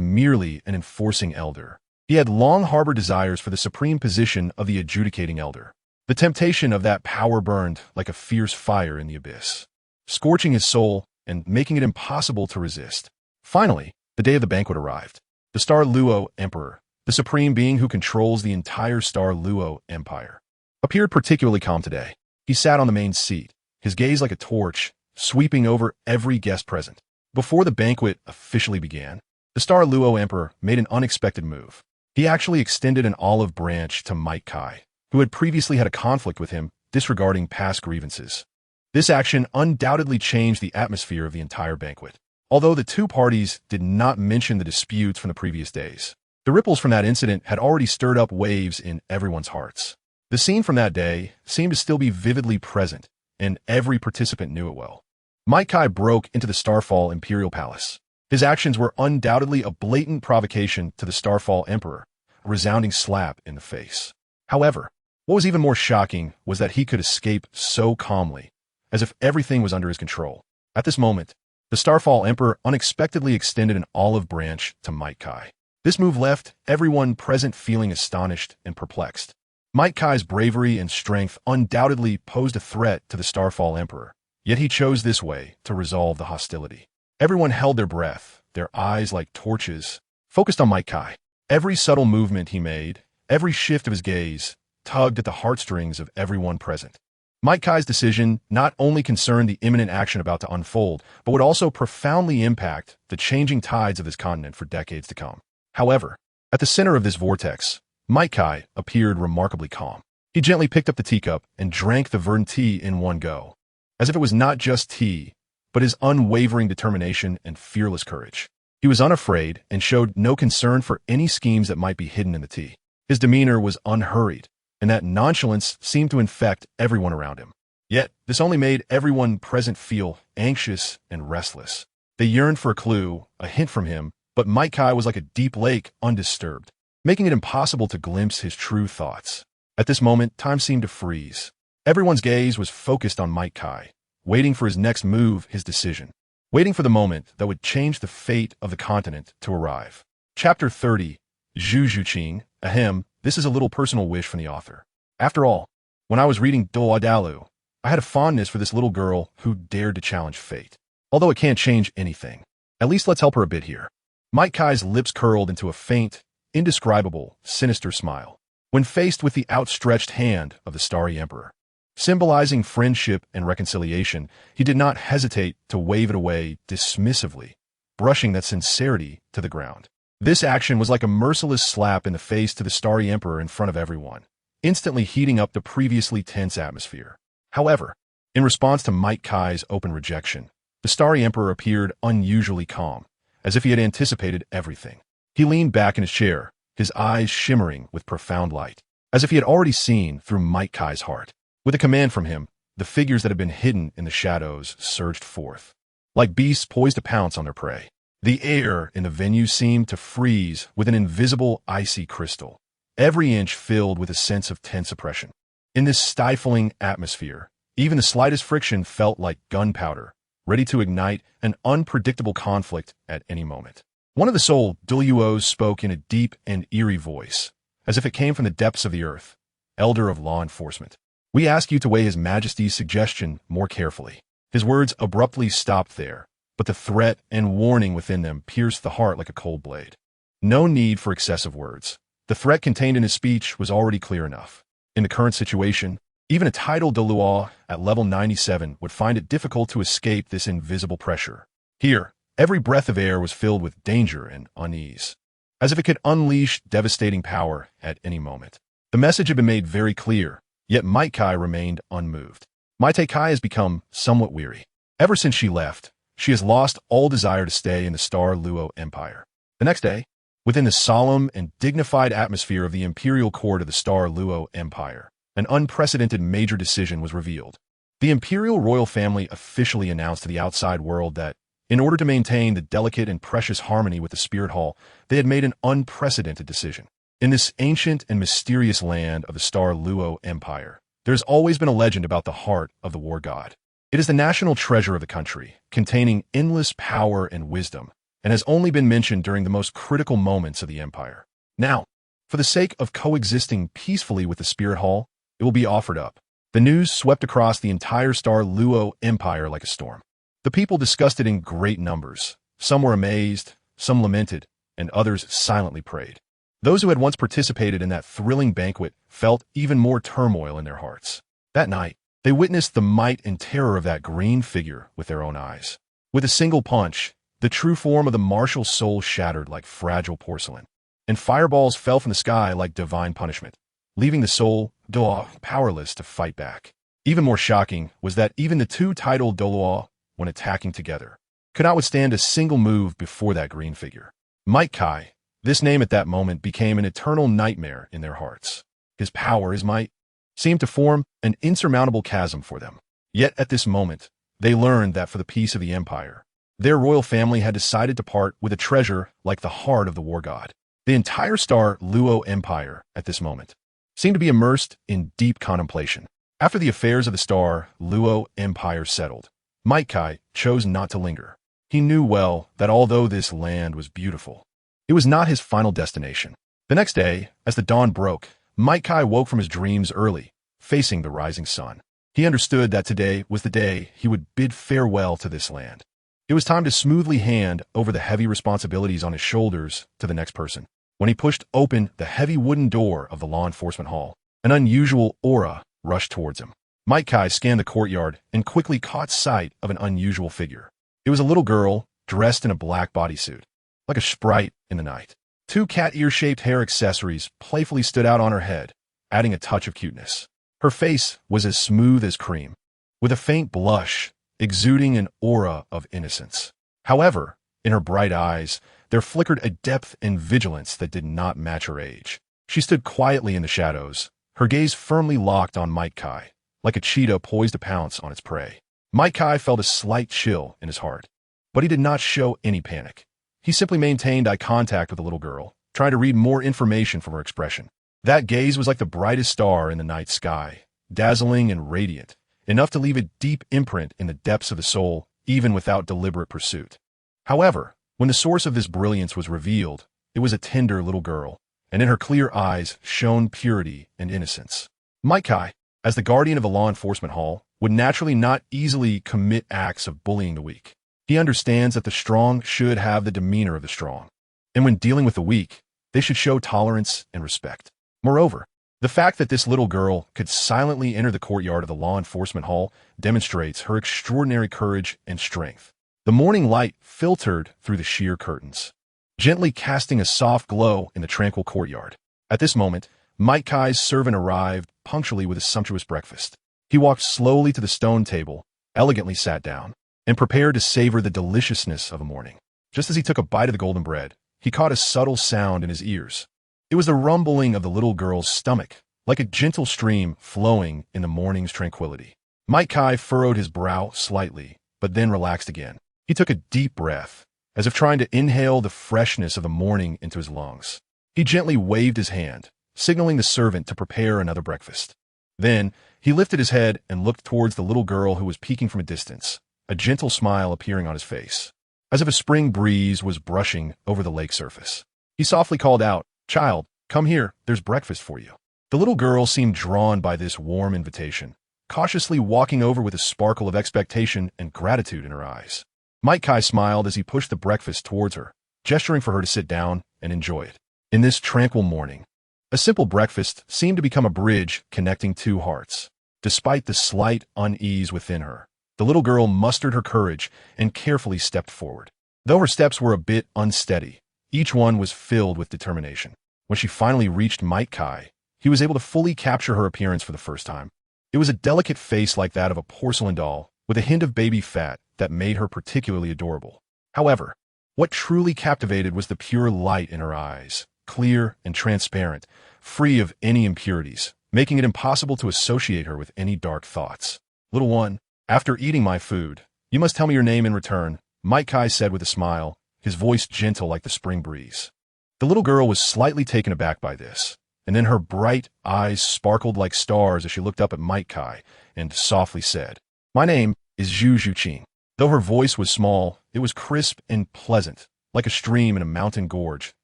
merely an enforcing elder, he had long harbored desires for the supreme position of the adjudicating elder. The temptation of that power burned like a fierce fire in the abyss, scorching his soul and making it impossible to resist. Finally, the day of the banquet arrived. The star Luo Emperor, the supreme being who controls the entire star Luo Empire, appeared particularly calm today. He sat on the main seat, his gaze like a torch, sweeping over every guest present. Before the banquet officially began, the star Luo Emperor made an unexpected move. He actually extended an olive branch to Mike Kai, who had previously had a conflict with him, disregarding past grievances. This action undoubtedly changed the atmosphere of the entire banquet. Although the two parties did not mention the disputes from the previous days, the ripples from that incident had already stirred up waves in everyone's hearts. The scene from that day seemed to still be vividly present, and every participant knew it well. Mike Kai broke into the Starfall Imperial Palace. His actions were undoubtedly a blatant provocation to the Starfall Emperor, a resounding slap in the face. However, what was even more shocking was that he could escape so calmly, as if everything was under his control. At this moment, the Starfall Emperor unexpectedly extended an olive branch to Mike Kai. This move left everyone present feeling astonished and perplexed. Mike Kai's bravery and strength undoubtedly posed a threat to the Starfall Emperor, yet he chose this way to resolve the hostility. Everyone held their breath, their eyes like torches, focused on Mike Kai. Every subtle movement he made, every shift of his gaze, tugged at the heartstrings of everyone present. Mike Kai's decision not only concerned the imminent action about to unfold, but would also profoundly impact the changing tides of this continent for decades to come. However, at the center of this vortex, Mike Kai appeared remarkably calm. He gently picked up the teacup and drank the verdant tea in one go, as if it was not just tea, but his unwavering determination and fearless courage. He was unafraid and showed no concern for any schemes that might be hidden in the tea. His demeanor was unhurried, and that nonchalance seemed to infect everyone around him. Yet, this only made everyone present feel anxious and restless. They yearned for a clue, a hint from him, but Mike Kai was like a deep lake, undisturbed, making it impossible to glimpse his true thoughts. At this moment, time seemed to freeze. Everyone's gaze was focused on Mike Kai, waiting for his next move, his decision, waiting for the moment that would change the fate of the continent to arrive. Chapter 30, Zhu Zhuqing, Ahem, this is a little personal wish from the author. After all, when I was reading Douluo, I had a fondness for this little girl who dared to challenge fate. Although it can't change anything, at least let's help her a bit here. Might Kai's lips curled into a faint, indescribable, sinister smile when faced with the outstretched hand of the Starry Emperor. Symbolizing friendship and reconciliation, he did not hesitate to wave it away dismissively, brushing that sincerity to the ground. This action was like a merciless slap in the face to the Starry Emperor in front of everyone, instantly heating up the previously tense atmosphere. However, in response to Might Kai's open rejection, the Starry Emperor appeared unusually calm, as if he had anticipated everything. He leaned back in his chair, his eyes shimmering with profound light, as if he had already seen through Might Kai's heart. With a command from him, the figures that had been hidden in the shadows surged forth, like beasts poised to pounce on their prey. The air in the venue seemed to freeze with an invisible icy crystal, every inch filled with a sense of tense oppression. In this stifling atmosphere, even the slightest friction felt like gunpowder, ready to ignite an unpredictable conflict at any moment. One of the soul Douluos spoke in a deep and eerie voice, as if it came from the depths of the earth. Elder of law enforcement, we ask you to weigh His Majesty's suggestion more carefully. His words abruptly stopped there, but the threat and warning within them pierced the heart like a cold blade. No need for excessive words. The threat contained in his speech was already clear enough. In the current situation, even a titled Douluo at level 97 would find it difficult to escape this invisible pressure. Here, every breath of air was filled with danger and unease, as if it could unleash devastating power at any moment. The message had been made very clear, yet Might Kai remained unmoved. Might Kai has become somewhat weary. Ever since she left, she has lost all desire to stay in the Douluo Empire. The next day, within the solemn and dignified atmosphere of the imperial court of the Douluo Empire, an unprecedented major decision was revealed. The imperial royal family officially announced to the outside world that, in order to maintain the delicate and precious harmony with the Spirit Hall, they had made an unprecedented decision. In this ancient and mysterious land of the Douluo Empire, there has always been a legend about the heart of the war god. It is the national treasure of the country, containing endless power and wisdom, and has only been mentioned during the most critical moments of the empire. Now, for the sake of coexisting peacefully with the Spirit Hall, it will be offered up. The news swept across the entire Douluo Empire like a storm. The people discussed it in great numbers. Some were amazed, some lamented, and others silently prayed. Those who had once participated in that thrilling banquet felt even more turmoil in their hearts. That night, they witnessed the might and terror of that green figure with their own eyes. With a single punch, the true form of the martial soul shattered like fragile porcelain, and fireballs fell from the sky like divine punishment, leaving the soul Douluo powerless to fight back. Even more shocking was that even the two titled Douluo, when attacking together, could not withstand a single move before that green figure. Might Kai, this name at that moment became an eternal nightmare in their hearts. His power, his might, seemed to form an insurmountable chasm for them. Yet at this moment, they learned that for the peace of the empire, their royal family had decided to part with a treasure like the heart of the war god. The entire Douluo Empire, at this moment, seemed to be immersed in deep contemplation. After the affairs of the Douluo Empire settled, Might Kai chose not to linger. He knew well that although this land was beautiful, it was not his final destination. The next day, as the dawn broke, Might Kai woke from his dreams early, facing the rising sun. He understood that today was the day he would bid farewell to this land. It was time to smoothly hand over the heavy responsibilities on his shoulders to the next person. When he pushed open the heavy wooden door of the law enforcement hall, an unusual aura rushed towards him. Might Kai scanned the courtyard and quickly caught sight of an unusual figure. It was a little girl dressed in a black bodysuit, like a sprite in the night. Two cat ear-shaped hair accessories playfully stood out on her head, adding a touch of cuteness. Her face was as smooth as cream, with a faint blush, exuding an aura of innocence. However, in her bright eyes, there flickered a depth and vigilance that did not match her age. She stood quietly in the shadows, her gaze firmly locked on Might Kai, like a cheetah poised to pounce on its prey. Might Kai felt a slight chill in his heart, but he did not show any panic. He simply maintained eye contact with the little girl, trying to read more information from her expression. That gaze was like the brightest star in the night sky, dazzling and radiant, enough to leave a deep imprint in the depths of the soul, even without deliberate pursuit. However, when the source of this brilliance was revealed, it was a tender little girl, and in her clear eyes shone purity and innocence. Might Kai, as the guardian of the law enforcement hall, would naturally not easily commit acts of bullying the weak. He understands that the strong should have the demeanor of the strong, and when dealing with the weak, they should show tolerance and respect. Moreover, the fact that this little girl could silently enter the courtyard of the law enforcement hall demonstrates her extraordinary courage and strength. The morning light filtered through the sheer curtains, gently casting a soft glow in the tranquil courtyard. At this moment, Might Kai's servant arrived punctually with a sumptuous breakfast. He walked slowly to the stone table, elegantly sat down, and prepared to savor the deliciousness of the morning. Just as he took a bite of the golden bread, he caught a subtle sound in his ears. It was the rumbling of the little girl's stomach, like a gentle stream flowing in the morning's tranquility. Might Kai furrowed his brow slightly, but then relaxed again. He took a deep breath, as if trying to inhale the freshness of the morning into his lungs. He gently waved his hand, signaling the servant to prepare another breakfast. Then, he lifted his head and looked towards the little girl who was peeking from a distance, a gentle smile appearing on his face, as if a spring breeze was brushing over the lake surface. He softly called out, "Child, come here, there's breakfast for you." The little girl seemed drawn by this warm invitation, cautiously walking over with a sparkle of expectation and gratitude in her eyes. Might Kai smiled as he pushed the breakfast towards her, gesturing for her to sit down and enjoy it. In this tranquil morning, a simple breakfast seemed to become a bridge connecting two hearts. Despite the slight unease within her, the little girl mustered her courage and carefully stepped forward. Though her steps were a bit unsteady, each one was filled with determination. When she finally reached Might Kai, he was able to fully capture her appearance for the first time. It was a delicate face like that of a porcelain doll, with a hint of baby fat that made her particularly adorable. However, what truly captivated was the pure light in her eyes, clear and transparent, free of any impurities, making it impossible to associate her with any dark thoughts. "Little one, after eating my food, you must tell me your name in return," Might Kai said with a smile, his voice gentle like the spring breeze. The little girl was slightly taken aback by this, and then her bright eyes sparkled like stars as she looked up at Might Kai and softly said, "My name is Zhu Zhuqing." Though her voice was small, it was crisp and pleasant, like a stream in a mountain gorge,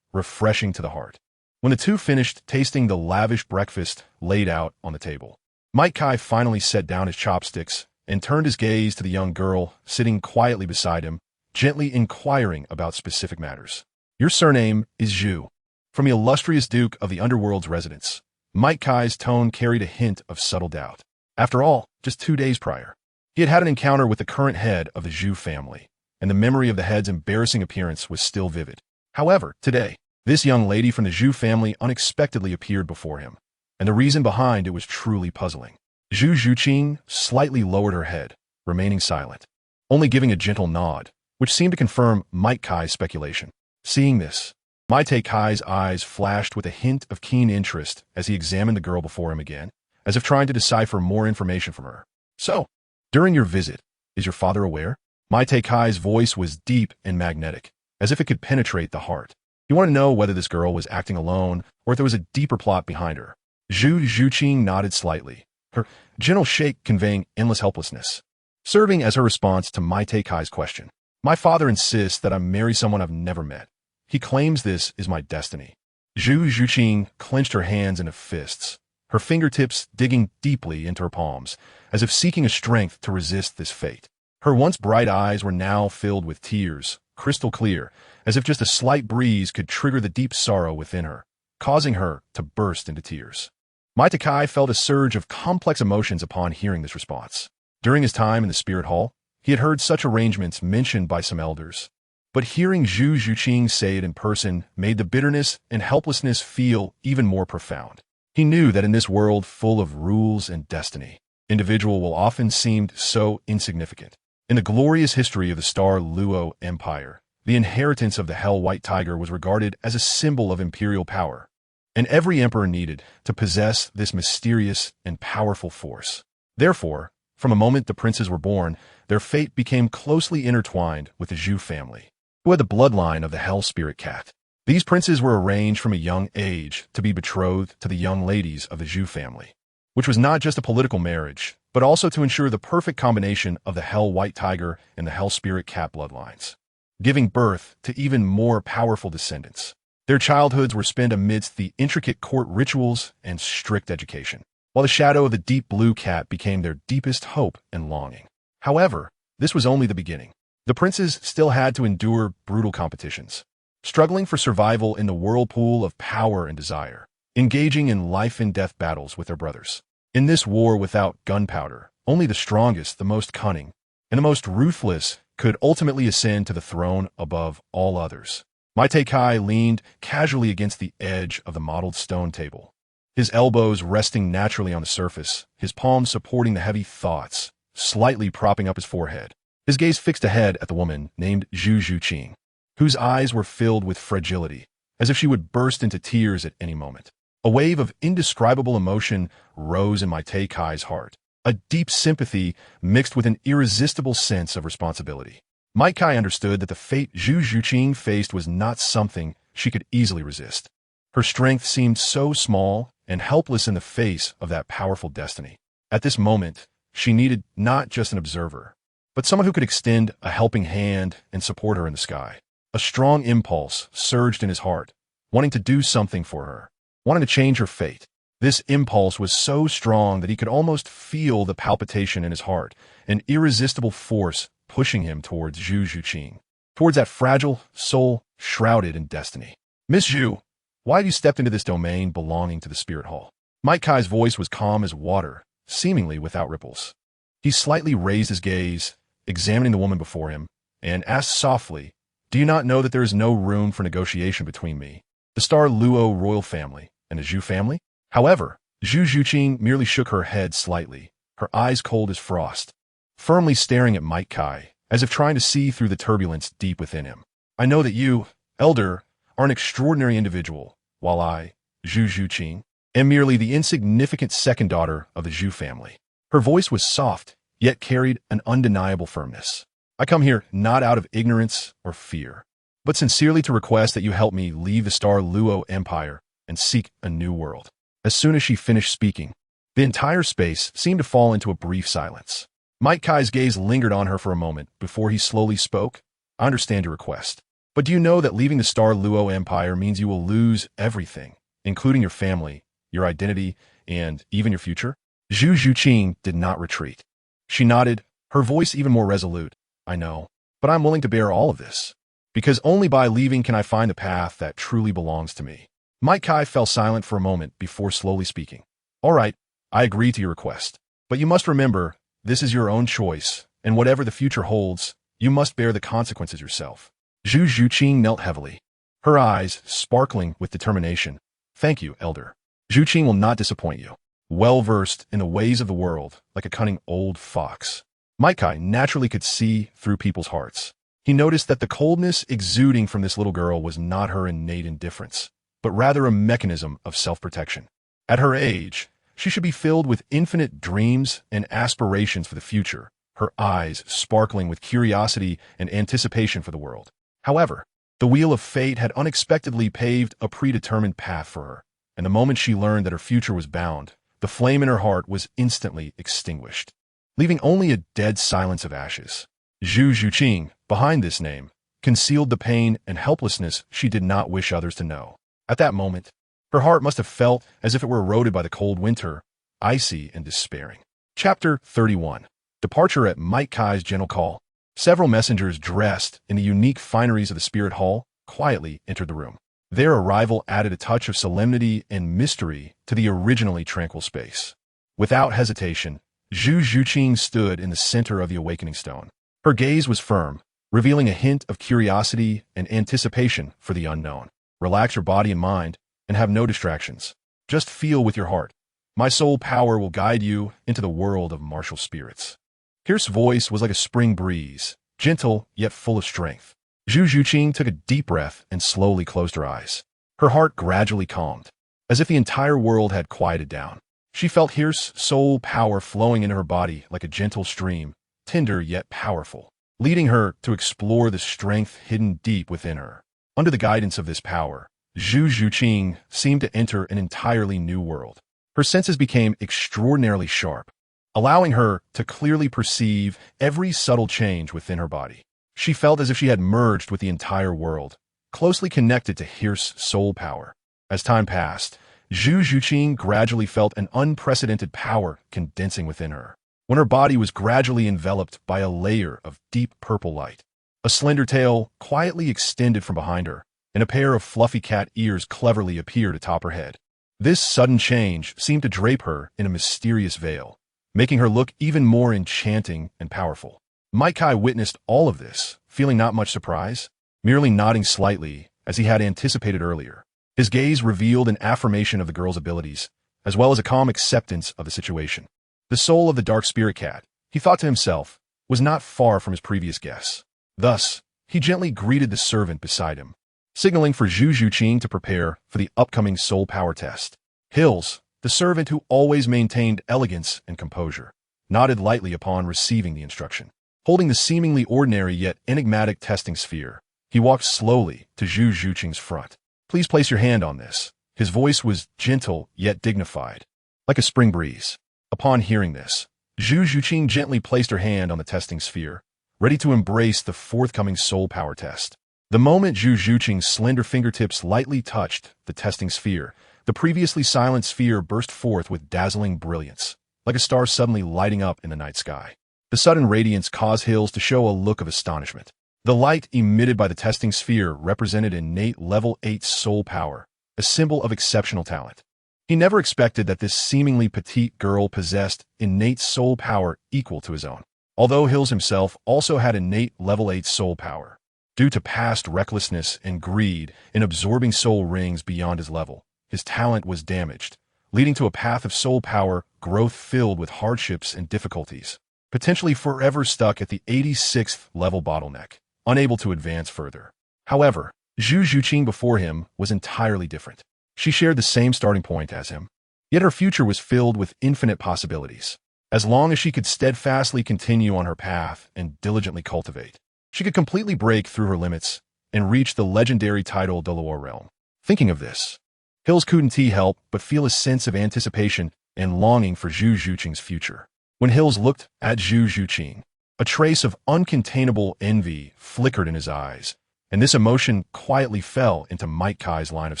refreshing to the heart. When the two finished tasting the lavish breakfast laid out on the table, Might Kai finally set down his chopsticks and turned his gaze to the young girl sitting quietly beside him, gently inquiring about specific matters. "Your surname is Zhu, from the illustrious Duke of the Underworld's residence." Might Kai's tone carried a hint of subtle doubt. After all, just 2 days prior, he had had an encounter with the current head of the Zhu family, and the memory of the head's embarrassing appearance was still vivid. However, today, this young lady from the Zhu family unexpectedly appeared before him, and the reason behind it was truly puzzling. Zhu Zhuqing slightly lowered her head, remaining silent, only giving a gentle nod, which seemed to confirm Might Kai's speculation. Seeing this, Might Kai's eyes flashed with a hint of keen interest as he examined the girl before him again, as if trying to decipher more information from her. "So, during your visit, is your father aware?" Might Kai's voice was deep and magnetic, as if it could penetrate the heart. He wanted to know whether this girl was acting alone or if there was a deeper plot behind her. Zhu Zhuqing nodded slightly, her gentle shake conveying endless helplessness, serving as her response to Might Kai's question. "My father insists that I marry someone I've never met. He claims this is my destiny." Zhu Zhuqing clenched her hands into fists, her fingertips digging deeply into her palms, as if seeking a strength to resist this fate. Her once bright eyes were now filled with tears, crystal clear, as if just a slight breeze could trigger the deep sorrow within her, causing her to burst into tears. Might Kai felt a surge of complex emotions upon hearing this response. During his time in the spirit hall, he had heard such arrangements mentioned by some elders, but hearing Zhu Zhuqing say it in person made the bitterness and helplessness feel even more profound. He knew that in this world full of rules and destiny, individual will often seem so insignificant. In the glorious history of the Star Luo Empire, the inheritance of the Hell White Tiger was regarded as a symbol of imperial power, and every emperor needed to possess this mysterious and powerful force. Therefore, from the moment the princes were born, their fate became closely intertwined with the Zhu family, who had the bloodline of the Hell Spirit Cat. These princes were arranged from a young age to be betrothed to the young ladies of the Zhu family, which was not just a political marriage, but also to ensure the perfect combination of the Hell White Tiger and the Hell Spirit Cat bloodlines, giving birth to even more powerful descendants. Their childhoods were spent amidst the intricate court rituals and strict education, while the shadow of the deep blue cat became their deepest hope and longing. However, this was only the beginning. The princes still had to endure brutal competitions, struggling for survival in the whirlpool of power and desire, engaging in life-and-death battles with their brothers. In this war without gunpowder, only the strongest, the most cunning, and the most ruthless could ultimately ascend to the throne above all others. Mythical leaned casually against the edge of the mottled stone table, his elbows resting naturally on the surface, his palms supporting the heavy thoughts, slightly propping up his forehead. His gaze fixed ahead at the woman named Zhu Zhuqing, whose eyes were filled with fragility, as if she would burst into tears at any moment. A wave of indescribable emotion rose in Mythical's heart, a deep sympathy mixed with an irresistible sense of responsibility. Mythicai understood that the fate Zhu Zhuqing faced was not something she could easily resist. Her strength seemed so small and helpless in the face of that powerful destiny. At this moment, she needed not just an observer, but someone who could extend a helping hand and support her in the sky. A strong impulse surged in his heart, wanting to do something for her, wanting to change her fate. This impulse was so strong that he could almost feel the palpitation in his heart, an irresistible force pushing him towards Zhu Zhuqing, towards that fragile soul shrouded in destiny. "Miss Zhu, why have you stepped into this domain belonging to the spirit hall?" Mythical's voice was calm as water, seemingly without ripples. He slightly raised his gaze, examining the woman before him, and asked softly, "Do you not know that there is no room for negotiation between me, the Luo royal family, and the Zhu family?" However, Zhu Zhuqing merely shook her head slightly, her eyes cold as frost, firmly staring at Mythicai, as if trying to see through the turbulence deep within him. "I know that you, elder, are an extraordinary individual, while I, Zhu Zhuqing, am merely the insignificant second daughter of the Zhu family." Her voice was soft, yet carried an undeniable firmness. "I come here not out of ignorance or fear, but sincerely to request that you help me leave the Luo Empire and seek a new world." As soon as she finished speaking, the entire space seemed to fall into a brief silence. Mythicai's gaze lingered on her for a moment before he slowly spoke. "I understand your request, but do you know that leaving the Luo Empire means you will lose everything, including your family, your identity, and even your future?" Zhu Zhuqing did not retreat. She nodded, her voice even more resolute. "I know, but I'm willing to bear all of this, because only by leaving can I find the path that truly belongs to me." Mythicai fell silent for a moment before slowly speaking. "All right, I agree to your request, but you must remember, this is your own choice, and whatever the future holds, you must bear the consequences yourself." Zhu Zhuqing knelt heavily, her eyes sparkling with determination. "Thank you, elder. Zhuqing will not disappoint you. Well-versed in the ways of the world, like a cunning old fox." Mythicai naturally could see through people's hearts. He noticed that the coldness exuding from this little girl was not her innate indifference, but rather a mechanism of self-protection. At her age, she should be filled with infinite dreams and aspirations for the future, her eyes sparkling with curiosity and anticipation for the world. However, the wheel of fate had unexpectedly paved a predetermined path for her, and the moment she learned that her future was bound, the flame in her heart was instantly extinguished, leaving only a dead silence of ashes. Zhu Zhuqing, behind this name, concealed the pain and helplessness she did not wish others to know. At that moment, her heart must have felt as if it were eroded by the cold winter, icy and despairing. Chapter 31. Departure at Mythicai's gentle call. Several messengers dressed in the unique fineries of the Spirit Hall quietly entered the room. Their arrival added a touch of solemnity and mystery to the originally tranquil space. Without hesitation, Zhu Zhuqing stood in the center of the awakening stone. Her gaze was firm, revealing a hint of curiosity and anticipation for the unknown. "Relax your body and mind, and have no distractions. Just feel with your heart. My soul power will guide you into the world of martial spirits." Kir's voice was like a spring breeze, gentle yet full of strength. Zhu Zhuqing took a deep breath and slowly closed her eyes. Her heart gradually calmed, as if the entire world had quieted down. She felt Kir's soul power flowing into her body like a gentle stream, tender yet powerful, leading her to explore the strength hidden deep within her. Under the guidance of this power, Zhu Zhuqing seemed to enter an entirely new world. Her senses became extraordinarily sharp, allowing her to clearly perceive every subtle change within her body. She felt as if she had merged with the entire world, closely connected to Hear's soul power. As time passed, Zhu Zhuqing gradually felt an unprecedented power condensing within her, when her body was gradually enveloped by a layer of deep purple light. A slender tail quietly extended from behind her, and a pair of fluffy cat ears cleverly appeared atop her head. This sudden change seemed to drape her in a mysterious veil, making her look even more enchanting and powerful. Mai Kai witnessed all of this, feeling not much surprise, merely nodding slightly as he had anticipated earlier. His gaze revealed an affirmation of the girl's abilities, as well as a calm acceptance of the situation. The soul of the dark spirit cat, he thought to himself, was not far from his previous guess. Thus, he gently greeted the servant beside him, signaling for Zhu Zhuqing to prepare for the upcoming soul power test. Hills, the servant who always maintained elegance and composure, nodded lightly upon receiving the instruction. Holding the seemingly ordinary yet enigmatic testing sphere, he walked slowly to Zhu Zhuqing's front. "Please place your hand on this." His voice was gentle yet dignified, like a spring breeze. Upon hearing this, Zhu Zhuqing gently placed her hand on the testing sphere, ready to embrace the forthcoming soul power test. The moment Zhu Zhuqing's slender fingertips lightly touched the testing sphere, the previously silent sphere burst forth with dazzling brilliance, like a star suddenly lighting up in the night sky. The sudden radiance caused Hills to show a look of astonishment. The light emitted by the testing sphere represented innate level 8 soul power, a symbol of exceptional talent. He never expected that this seemingly petite girl possessed innate soul power equal to his own. Although Hills himself also had innate level 8 soul power, due to past recklessness and greed in absorbing soul rings beyond his level, his talent was damaged, leading to a path of soul power growth filled with hardships and difficulties, potentially forever stuck at the 86th level bottleneck, unable to advance further. However, Zhu Zhuqing before him was entirely different. She shared the same starting point as him, yet her future was filled with infinite possibilities. As long as she could steadfastly continue on her path and diligently cultivate, she could completely break through her limits and reach the legendary title Douluo realm. Thinking of this, Hills couldn't help but feel a sense of anticipation and longing for Zhu Zhuqing's future. When Hills looked at Zhu Zhuqing, a trace of uncontainable envy flickered in his eyes, and this emotion quietly fell into Mai Kai's line of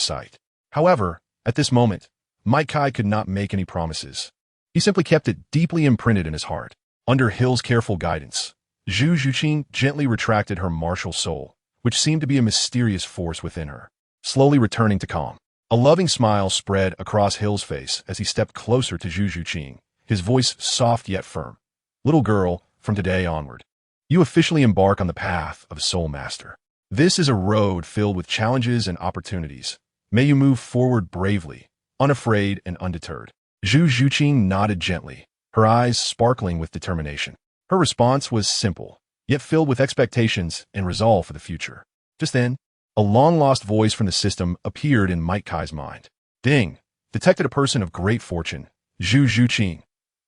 sight. However, at this moment, Mai Kai could not make any promises. He simply kept it deeply imprinted in his heart. Under Hill's careful guidance, Zhu Zhuqing gently retracted her martial soul, which seemed to be a mysterious force within her, slowly returning to calm. A loving smile spread across Hill's face as he stepped closer to Zhu Zhuqing, his voice soft yet firm. "Little girl, from today onward, you officially embark on the path of a soul master. This is a road filled with challenges and opportunities. May you move forward bravely, unafraid and undeterred." Zhu Zhuqing nodded gently, her eyes sparkling with determination. Her response was simple, yet filled with expectations and resolve for the future. Just then, a long-lost voice from the system appeared in Mai Kai's mind. "Ding! Detected a person of great fortune. Zhu Zhuqing.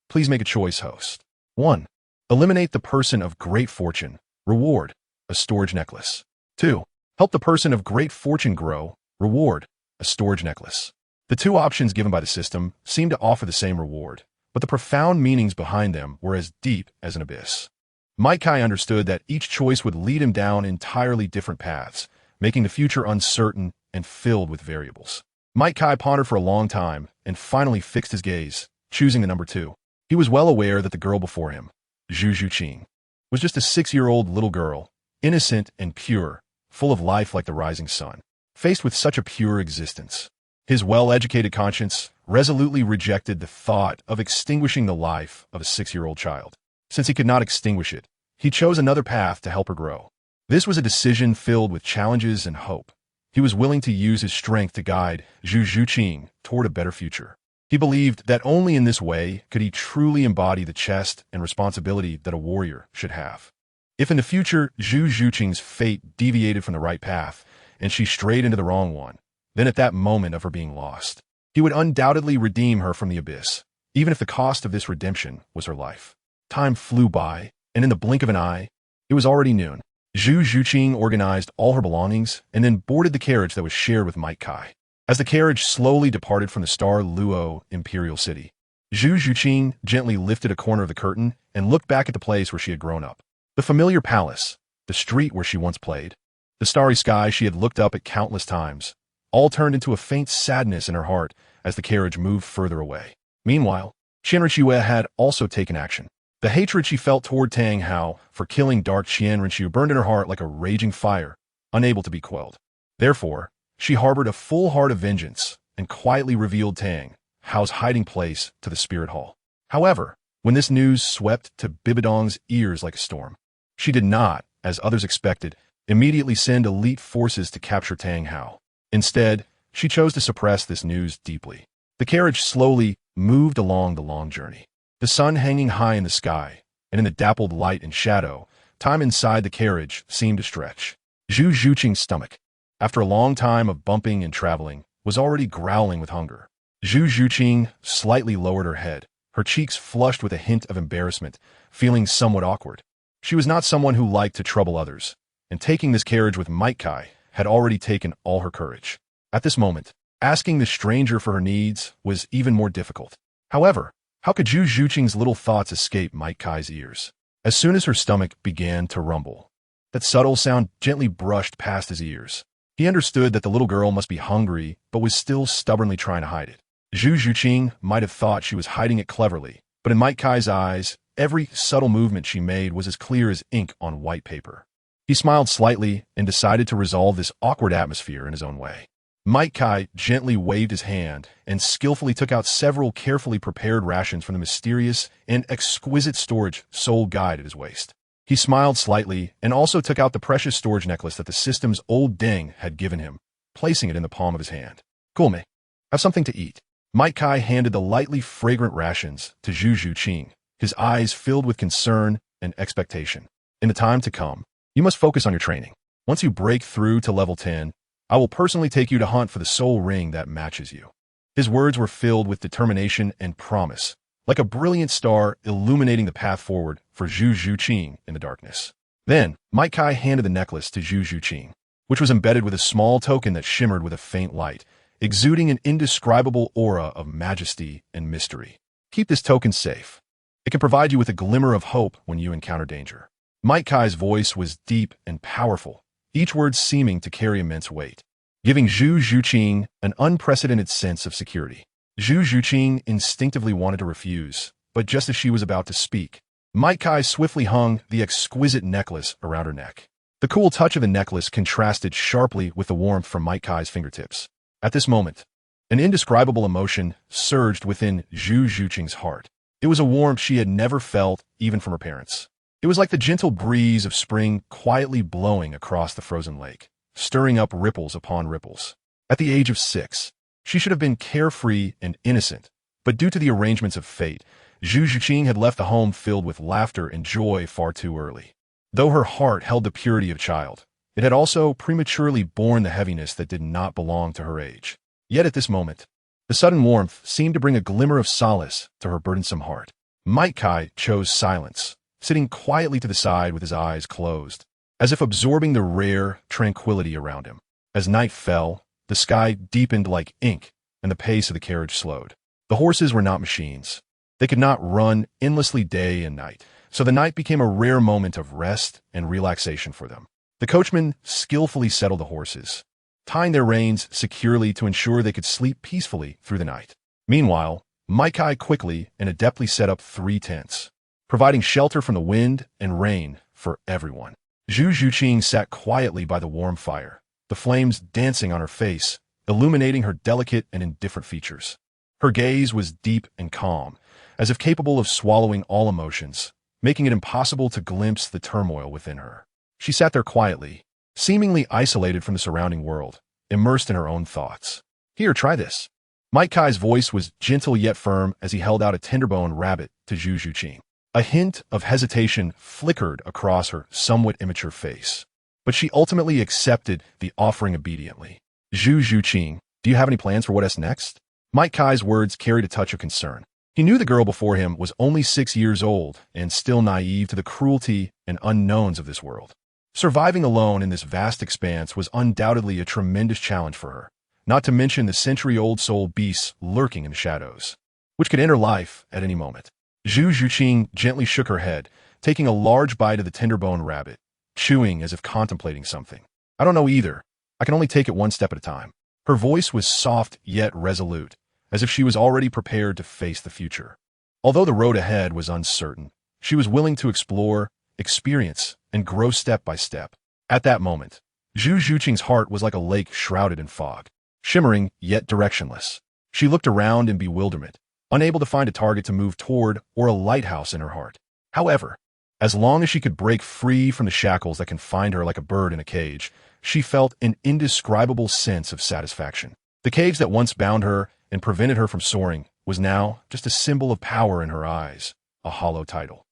Please make a choice, host." 1. Eliminate the person of great fortune. Reward: a storage necklace. 2. Help the person of great fortune grow. Reward: a storage necklace. The two options given by the system seemed to offer the same reward, but the profound meanings behind them were as deep as an abyss. Mai Kai understood that each choice would lead him down entirely different paths, making the future uncertain and filled with variables. Mai Kai pondered for a long time and finally fixed his gaze, choosing the number 2. He was well aware that the girl before him, Zhu Zhuqing, was just a 6-year-old little girl, innocent and pure, full of life like the rising sun. Faced with such a pure existence, his well-educated conscience resolutely rejected the thought of extinguishing the life of a 6-year-old child. Since he could not extinguish it, he chose another path to help her grow. This was a decision filled with challenges and hope. He was willing to use his strength to guide Zhu Zhuqing toward a better future. He believed that only in this way could he truly embody the chest and responsibility that a warrior should have. If in the future Zhu Zhuqing's fate deviated from the right path and she strayed into the wrong one, then at that moment of her being lost, he would undoubtedly redeem her from the abyss, even if the cost of this redemption was her life. Time flew by, and in the blink of an eye, it was already noon. Zhu Zhuqing organized all her belongings and then boarded the carriage that was shared with Mai Kai. As the carriage slowly departed from the Star Luo Imperial City, Zhu Zhuqing gently lifted a corner of the curtain and looked back at the place where she had grown up. The familiar palace, the street where she once played, The starry sky she had looked up at countless times, all turned into a faint sadness in her heart as the carriage moved further away. Meanwhile, Qian Renxue had also taken action. The hatred she felt toward Tang Hao for killing dark Qian Renxue burned in her heart like a raging fire, unable to be quelled. Therefore, she harbored a full heart of vengeance and quietly revealed Tang Hao's hiding place to the spirit hall. However, when this news swept to Bibidong's ears like a storm, she did not, as others expected, immediately send elite forces to capture Tang Hao. Instead, she chose to suppress this news deeply. The carriage slowly moved along the long journey, the sun hanging high in the sky, and in the dappled light and shadow, time inside the carriage seemed to stretch. Zhu Zhuqing's stomach, after a long time of bumping and traveling, was already growling with hunger. Zhu Zhuqing slightly lowered her head, her cheeks flushed with a hint of embarrassment, feeling somewhat awkward. She was not someone who liked to trouble others, and taking this carriage with Might Kai had already taken all her courage. At this moment, asking the stranger for her needs was even more difficult. However, how could Zhu Zhuqing's little thoughts escape Might Kai's ears? As soon as her stomach began to rumble, that subtle sound gently brushed past his ears. He understood that the little girl must be hungry, but was still stubbornly trying to hide it. Zhu Zhuqing might have thought she was hiding it cleverly, but in Might Kai's eyes, every subtle movement she made was as clear as ink on white paper. He smiled slightly and decided to resolve this awkward atmosphere in his own way. Might Kai gently waved his hand and skillfully took out several carefully prepared rations from the mysterious and exquisite storage Soul Guide at his waist. He smiled slightly and also took out the precious storage necklace that the system's old Deng had given him, placing it in the palm of his hand. Cool, me. Have something to eat. Might Kai handed the lightly fragrant rations to Zhu Zhuqing, his eyes filled with concern and expectation. In the time to come, you must focus on your training. Once you break through to level 10, I will personally take you to hunt for the soul ring that matches you. His words were filled with determination and promise, like a brilliant star illuminating the path forward for Zhu Zhuqing in the darkness. Then, Might Kai handed the necklace to Zhu Zhuqing, which was embedded with a small token that shimmered with a faint light, exuding an indescribable aura of majesty and mystery. Keep this token safe. It can provide you with a glimmer of hope when you encounter danger. Might Kai's voice was deep and powerful, each word seeming to carry immense weight, giving Zhu Zhuqing an unprecedented sense of security. Zhu Zhuqing instinctively wanted to refuse, but just as she was about to speak, Might Kai swiftly hung the exquisite necklace around her neck. The cool touch of the necklace contrasted sharply with the warmth from Might Kai's fingertips. At this moment, an indescribable emotion surged within Zhu Zhuqing's heart. It was a warmth she had never felt, even from her parents. It was like the gentle breeze of spring quietly blowing across the frozen lake, stirring up ripples upon ripples. At the age of 6, she should have been carefree and innocent, but due to the arrangements of fate, Zhu Zhuqing had left the home filled with laughter and joy far too early. Though her heart held the purity of a child, it had also prematurely borne the heaviness that did not belong to her age. Yet at this moment, the sudden warmth seemed to bring a glimmer of solace to her burdensome heart. Might Kai chose silence, sitting quietly to the side with his eyes closed, as if absorbing the rare tranquility around him. As night fell, the sky deepened like ink, and the pace of the carriage slowed. The horses were not machines. They could not run endlessly day and night, so the night became a rare moment of rest and relaxation for them. The coachman skillfully settled the horses, tying their reins securely to ensure they could sleep peacefully through the night. Meanwhile, Might Kai quickly and adeptly set up 3 tents, providing shelter from the wind and rain for everyone. Zhu Zhuqing sat quietly by the warm fire, the flames dancing on her face, illuminating her delicate and indifferent features. Her gaze was deep and calm, as if capable of swallowing all emotions, making it impossible to glimpse the turmoil within her. She sat there quietly, seemingly isolated from the surrounding world, immersed in her own thoughts. Here, try this. Might Kai's voice was gentle yet firm as he held out a tenderbone rabbit to Zhu Zhuqing. A hint of hesitation flickered across her somewhat immature face, but she ultimately accepted the offering obediently. Zhu Zhuqing, do you have any plans for what's next? Might Kai's words carried a touch of concern. He knew the girl before him was only 6 years old and still naive to the cruelty and unknowns of this world. Surviving alone in this vast expanse was undoubtedly a tremendous challenge for her, not to mention the century-old soul beasts lurking in the shadows, which could enter life at any moment. Zhu Zhuqing gently shook her head, taking a large bite of the tenderbone rabbit, chewing as if contemplating something. I don't know either. I can only take it one step at a time. Her voice was soft yet resolute, as if she was already prepared to face the future. Although the road ahead was uncertain, she was willing to explore, experience, and grow step by step. At that moment, Zhu Zhuqing's heart was like a lake shrouded in fog, shimmering yet directionless. She looked around in bewilderment, unable to find a target to move toward or a lighthouse in her heart. However, as long as she could break free from the shackles that confined her like a bird in a cage, she felt an indescribable sense of satisfaction. The cage that once bound her and prevented her from soaring was now just a symbol of power in her eyes, a hollow title.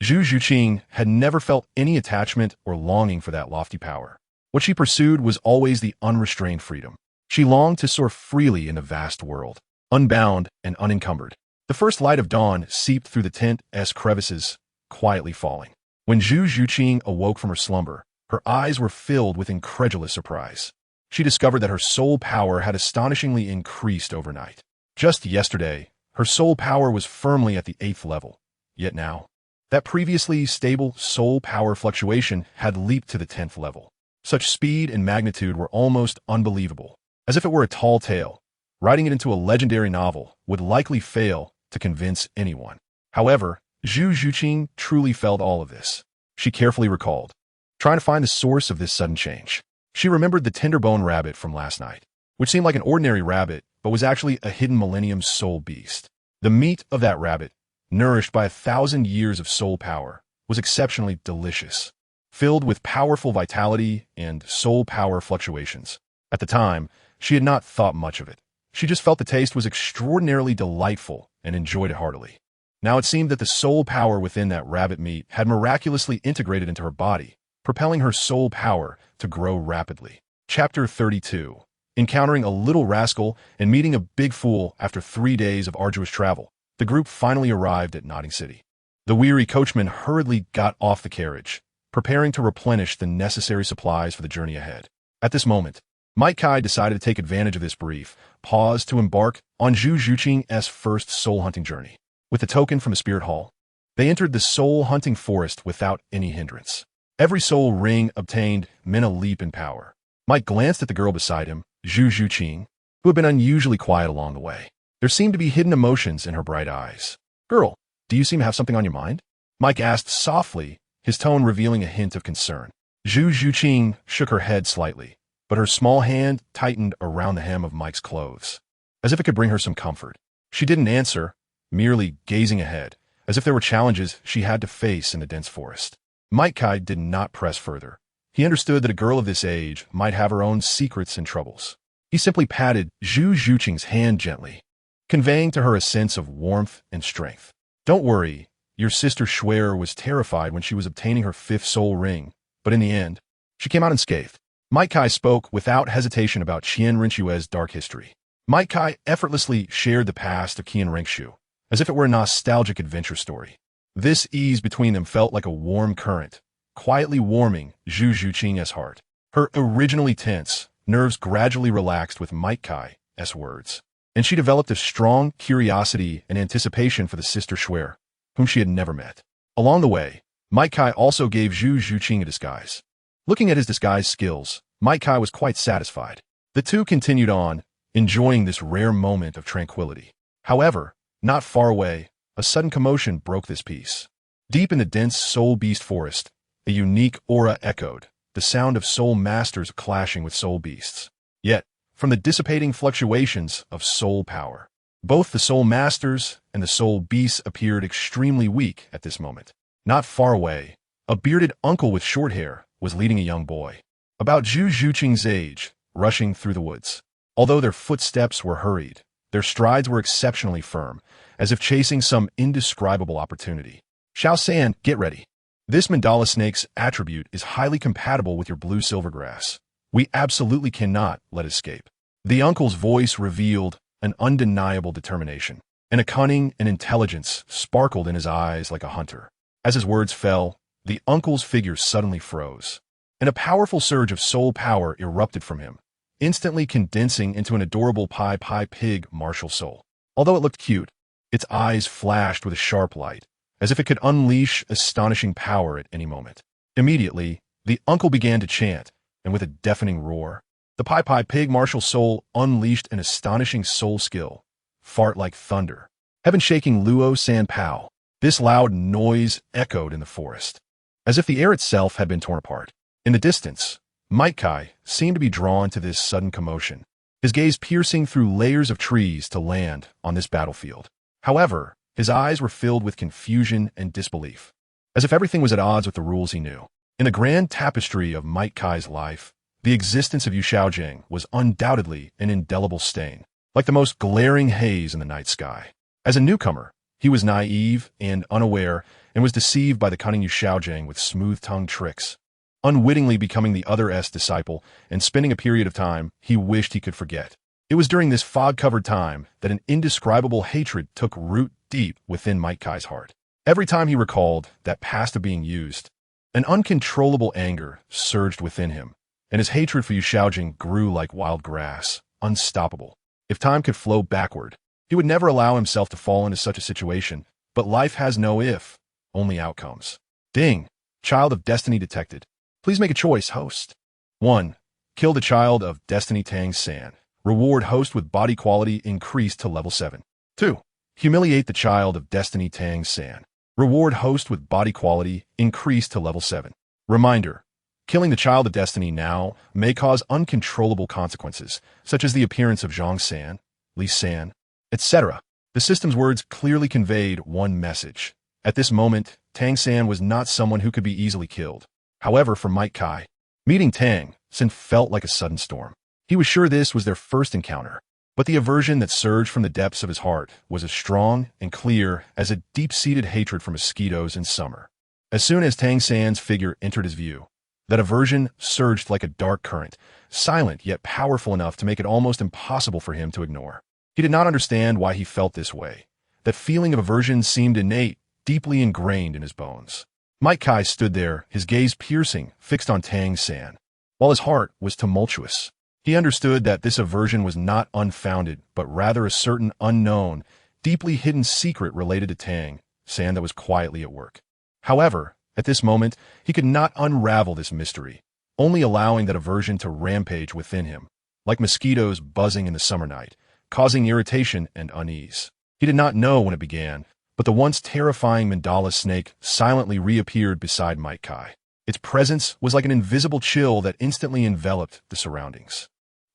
Zhu Zhuqing had never felt any attachment or longing for that lofty power. What she pursued was always the unrestrained freedom. She longed to soar freely in the vast world, unbound and unencumbered. The first light of dawn seeped through the tent's crevices, quietly falling. When Zhu Zhuqing awoke from her slumber, her eyes were filled with incredulous surprise. She discovered that her soul power had astonishingly increased overnight. Just yesterday, her soul power was firmly at the 8th level, yet now, that previously stable soul power fluctuation had leaped to the 10th level. Such speed and magnitude were almost unbelievable. As if it were a tall tale, writing it into a legendary novel would likely fail to convince anyone. However, Zhu Zhuqing truly felt all of this. She carefully recalled, trying to find the source of this sudden change. She remembered the tender-bone rabbit from last night, which seemed like an ordinary rabbit, but was actually a hidden millennium soul beast. The meat of that rabbit, nourished by 1,000 years of soul power, was exceptionally delicious, filled with powerful vitality and soul power fluctuations. At the time, she had not thought much of it. She just felt the taste was extraordinarily delightful and enjoyed it heartily. Now it seemed that the soul power within that rabbit meat had miraculously integrated into her body, propelling her soul power to grow rapidly. Chapter 32. Encountering a little rascal and meeting a big fool after 3 days of arduous travel, the group finally arrived at Notting City. The weary coachman hurriedly got off the carriage, preparing to replenish the necessary supplies for the journey ahead. At this moment, Mike Kai decided to take advantage of this brief pause to embark on Zhu Zhuqing's first soul-hunting journey. With the token from the Spirit Hall, they entered the soul-hunting forest without any hindrance. Every soul ring obtained meant a leap in power. Mike glanced at the girl beside him, Zhu Zhuqing, who had been unusually quiet along the way. There seemed to be hidden emotions in her bright eyes. "Girl, do you seem to have something on your mind?" Mike asked softly, his tone revealing a hint of concern. Zhu Zhuqing shook her head slightly, but her small hand tightened around the hem of Mike's clothes, as if it could bring her some comfort. She didn't answer, merely gazing ahead, as if there were challenges she had to face in the dense forest. Mike Kai did not press further. He understood that a girl of this age might have her own secrets and troubles. He simply patted Zhu Zhuqing's hand gently, conveying to her a sense of warmth and strength. "Don't worry, your sister Schwer was terrified when she was obtaining her 5th soul ring, but in the end, she came out unscathed." Mike Kai spoke without hesitation about Qian Renxue's dark history. Mike Kai effortlessly shared the past of Qian Renxue, as if it were a nostalgic adventure story. This ease between them felt like a warm current, quietly warming Zhu Zhuqing's heart. Her originally tense nerves gradually relaxed with Mike Kai's words, and she developed a strong curiosity and anticipation for the sister Schwer, whom she had never met. Along the way, Mike Kai also gave Zhu Zhuqing a disguise. Looking at his disguise skills, Mike Kai was quite satisfied. The two continued on, enjoying this rare moment of tranquility. However, not far away, a sudden commotion broke this peace. Deep in the dense soul beast forest, a unique aura echoed, the sound of soul masters clashing with soul beasts. Yet, from the dissipating fluctuations of soul power, both the soul masters and the soul beasts appeared extremely weak at this moment. Not far away, a bearded uncle with short hair was leading a young boy, about Zhu Zhuqing's age, rushing through the woods. Although their footsteps were hurried, their strides were exceptionally firm, as if chasing some indescribable opportunity. "Xiao San, get ready. This mandala snake's attribute is highly compatible with your blue silvergrass. We absolutely cannot let it escape." The uncle's voice revealed an undeniable determination, and a cunning and intelligence sparkled in his eyes like a hunter. As his words fell, the uncle's figure suddenly froze, and a powerful surge of soul power erupted from him, instantly condensing into an adorable Pi Pig martial soul. Although it looked cute, its eyes flashed with a sharp light, as if it could unleash astonishing power at any moment. Immediately, the uncle began to chant, and with a deafening roar, the Pai Pai pig martial soul unleashed an astonishing soul skill. Fart like thunder. Heaven-shaking Luo San Pao. This loud noise echoed in the forest, as if the air itself had been torn apart. In the distance, Might Kai seemed to be drawn to this sudden commotion, his gaze piercing through layers of trees to land on this battlefield. However, his eyes were filled with confusion and disbelief, as if everything was at odds with the rules he knew. In the grand tapestry of Might Kai's life, the existence of Yu Xiaojing was undoubtedly an indelible stain, like the most glaring haze in the night sky. As a newcomer, he was naive and unaware and was deceived by the cunning Yu Xiaojing with smooth-tongued tricks, unwittingly becoming the other's disciple and spending a period of time he wished he could forget. It was during this fog-covered time that an indescribable hatred took root deep within Might Kai's heart. Every time he recalled that past of being used, an uncontrollable anger surged within him, and his hatred for Yu Xiaojing grew like wild grass, unstoppable. If time could flow backward, he would never allow himself to fall into such a situation, but life has no if, only outcomes. Ding! Child of Destiny detected. Please make a choice, host. 1. Kill the Child of Destiny Tang San. Reward host with body quality increased to level 7. 2. Humiliate the Child of Destiny Tang San. Reward host with body quality increased to level 7. Reminder: killing the Child of Destiny now may cause uncontrollable consequences, such as the appearance of Zhang San, Li San, etc. The system's words clearly conveyed one message. At this moment, Tang San was not someone who could be easily killed. However, for Might Kai, meeting Tang San felt like a sudden storm. He was sure this was their first encounter, but the aversion that surged from the depths of his heart was as strong and clear as a deep-seated hatred for mosquitoes in summer. As soon as Tang San's figure entered his view, that aversion surged like a dark current, silent yet powerful enough to make it almost impossible for him to ignore. He did not understand why he felt this way. That feeling of aversion seemed innate, deeply ingrained in his bones. Might Kai stood there, his gaze piercing, fixed on Tang San, while his heart was tumultuous. He understood that this aversion was not unfounded, but rather a certain unknown, deeply hidden secret related to Tang San that was quietly at work. However, at this moment, he could not unravel this mystery, only allowing that aversion to rampage within him, like mosquitoes buzzing in the summer night, causing irritation and unease. He did not know when it began, but the once terrifying mandala snake silently reappeared beside Might Kai. Its presence was like an invisible chill that instantly enveloped the surroundings.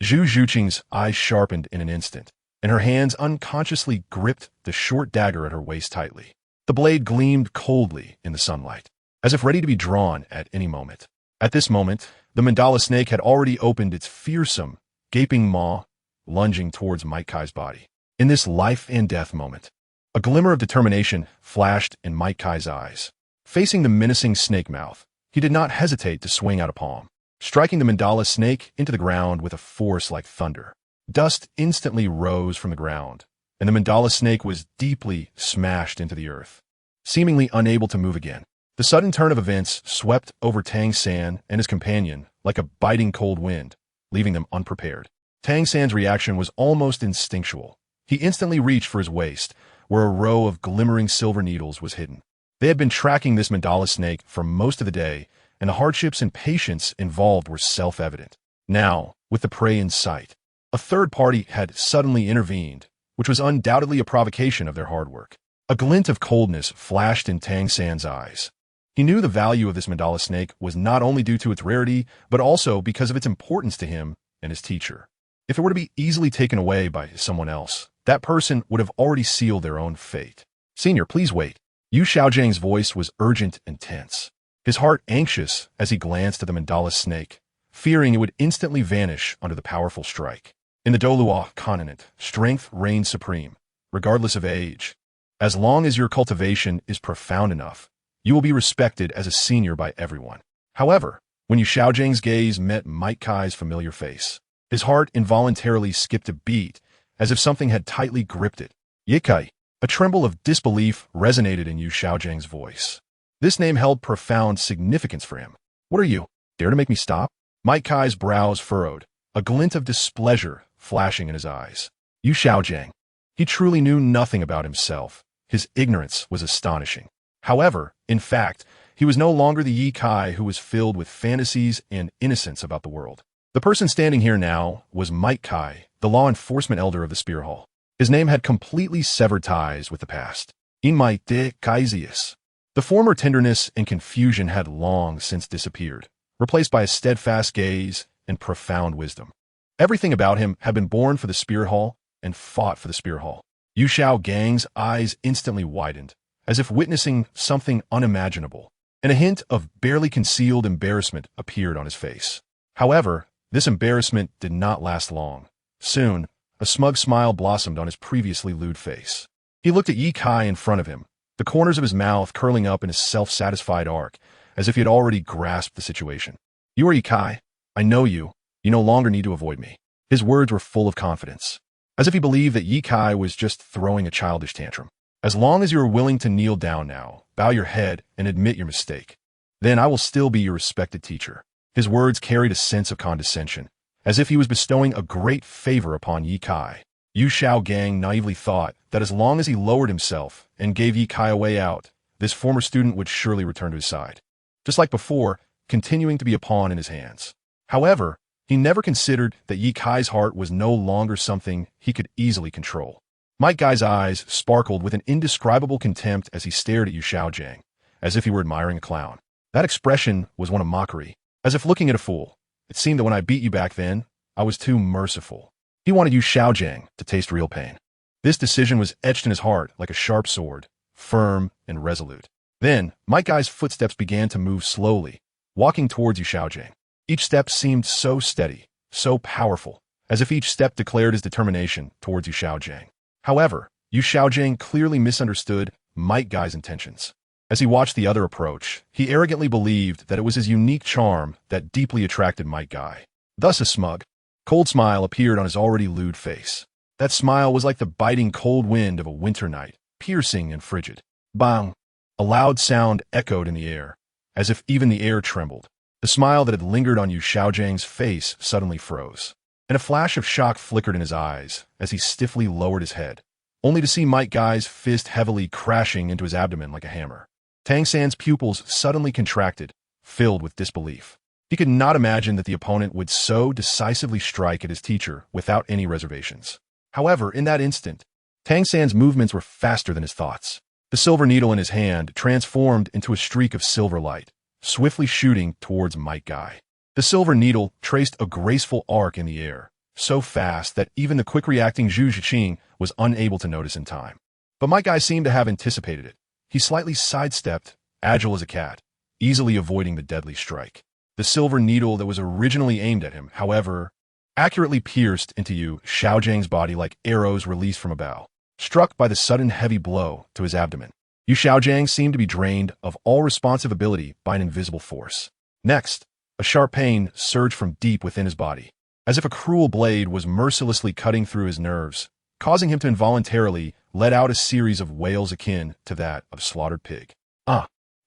Zhu Zhuqing's eyes sharpened in an instant, and her hands unconsciously gripped the short dagger at her waist tightly. The blade gleamed coldly in the sunlight, as if ready to be drawn at any moment. At this moment, the mandala snake had already opened its fearsome, gaping maw, lunging towards Might Kai's body. In this life and death moment, a glimmer of determination flashed in Might Kai's eyes. Facing the menacing snake mouth, he did not hesitate to swing out a palm, striking the mandala snake into the ground with a force like thunder. Dust instantly rose from the ground, and the mandala snake was deeply smashed into the earth, seemingly unable to move again. The sudden turn of events swept over Tang San and his companion like a biting cold wind, leaving them unprepared. Tang San's reaction was almost instinctual. He instantly reached for his waist, where a row of glimmering silver needles was hidden. They had been tracking this mandala snake for most of the day, and the hardships and patience involved were self-evident. Now, with the prey in sight, a third party had suddenly intervened, which was undoubtedly a provocation of their hard work. A glint of coldness flashed in Tang San's eyes. He knew the value of this mandala snake was not only due to its rarity, but also because of its importance to him and his teacher. If it were to be easily taken away by someone else, that person would have already sealed their own fate. Senior, please wait. Yu Xiaojing's voice was urgent and tense, his heart anxious as he glanced at the mandala snake, fearing it would instantly vanish under the powerful strike. In the Douluo Continent, strength reigns supreme, regardless of age. As long as your cultivation is profound enough, you will be respected as a senior by everyone. However, when Yu Xiaojing's gaze met Might Kai's familiar face, his heart involuntarily skipped a beat, as if something had tightly gripped it. Yikai. A tremble of disbelief resonated in Yu Xiaojing's voice. This name held profound significance for him. What are you? Dare to make me stop? Might Kai's brows furrowed, a glint of displeasure flashing in his eyes. Yu Xiaojing. He truly knew nothing about himself. His ignorance was astonishing. However, in fact, He was no longer the Yi Kai who was filled with fantasies and innocence about the world. The person standing here now was Mike Kai, the law enforcement elder of the Spear Hall. His name had completely severed ties with the past. In my de Kaisius. The former tenderness and confusion had long since disappeared, replaced by a steadfast gaze and profound wisdom. Everything about him had been born for the Spear Hall and fought for the Spear Hall. Yu Xiao Gang's eyes instantly widened, as if witnessing something unimaginable, and a hint of barely concealed embarrassment appeared on his face. However, this embarrassment did not last long. Soon, a smug smile blossomed on his previously lewd face. He looked at Yi Kai in front of him, the corners of his mouth curling up in a self-satisfied arc, as if he had already grasped the situation. You are Yi Kai. I know you. You no longer need to avoid me. His words were full of confidence, as if he believed that Yi Kai was just throwing a childish tantrum. As long as you are willing to kneel down now, bow your head, and admit your mistake, then I will still be your respected teacher. His words carried a sense of condescension, as if he was bestowing a great favor upon Yi Kai. Yu Xiao Gang naively thought that as long as he lowered himself and gave Yi Kai a way out, this former student would surely return to his side. Just like before, continuing to be a pawn in his hands. However, he never considered that Yi Kai's heart was no longer something he could easily control. Mike Guy's eyes sparkled with an indescribable contempt as he stared at Yu Xiaojiang, as if he were admiring a clown. That expression was one of mockery, as if looking at a fool. It seemed that when I beat you back then, I was too merciful. He wanted Yu Xiaojiang to taste real pain. This decision was etched in his heart like a sharp sword, firm and resolute. Then, Mike Guy's footsteps began to move slowly, walking towards Yu Xiaojiang. Each step seemed so steady, so powerful, as if each step declared his determination towards Yu Xiaojiang. However, Yu Xiaojiang clearly misunderstood Mike Guy's intentions. As he watched the other approach, he arrogantly believed that it was his unique charm that deeply attracted Mike Guy. Thus a smug, cold smile appeared on his already lewd face. That smile was like the biting cold wind of a winter night, piercing and frigid. Bang! A loud sound echoed in the air, as if even the air trembled. The smile that had lingered on Yu Xiaojiang's face suddenly froze, and a flash of shock flickered in his eyes as he stiffly lowered his head, only to see Mike Guy's fist heavily crashing into his abdomen like a hammer. Tang San's pupils suddenly contracted, filled with disbelief. He could not imagine that the opponent would so decisively strike at his teacher without any reservations. However, in that instant, Tang San's movements were faster than his thoughts. The silver needle in his hand transformed into a streak of silver light, swiftly shooting towards Mike Guy. The silver needle traced a graceful arc in the air, so fast that even the quick-reacting Zhu Zhiqing was unable to notice in time. But Mike Guy seemed to have anticipated it. He slightly sidestepped, agile as a cat, easily avoiding the deadly strike. The silver needle that was originally aimed at him, however, accurately pierced into Yu Xiaojiang's body like arrows released from a bow, struck by the sudden heavy blow to his abdomen. Yu Xiaojiang seemed to be drained of all responsive ability by an invisible force. Next, a sharp pain surged from deep within his body, as if a cruel blade was mercilessly cutting through his nerves, causing him to involuntarily let out a series of wails akin to that of a slaughtered pig.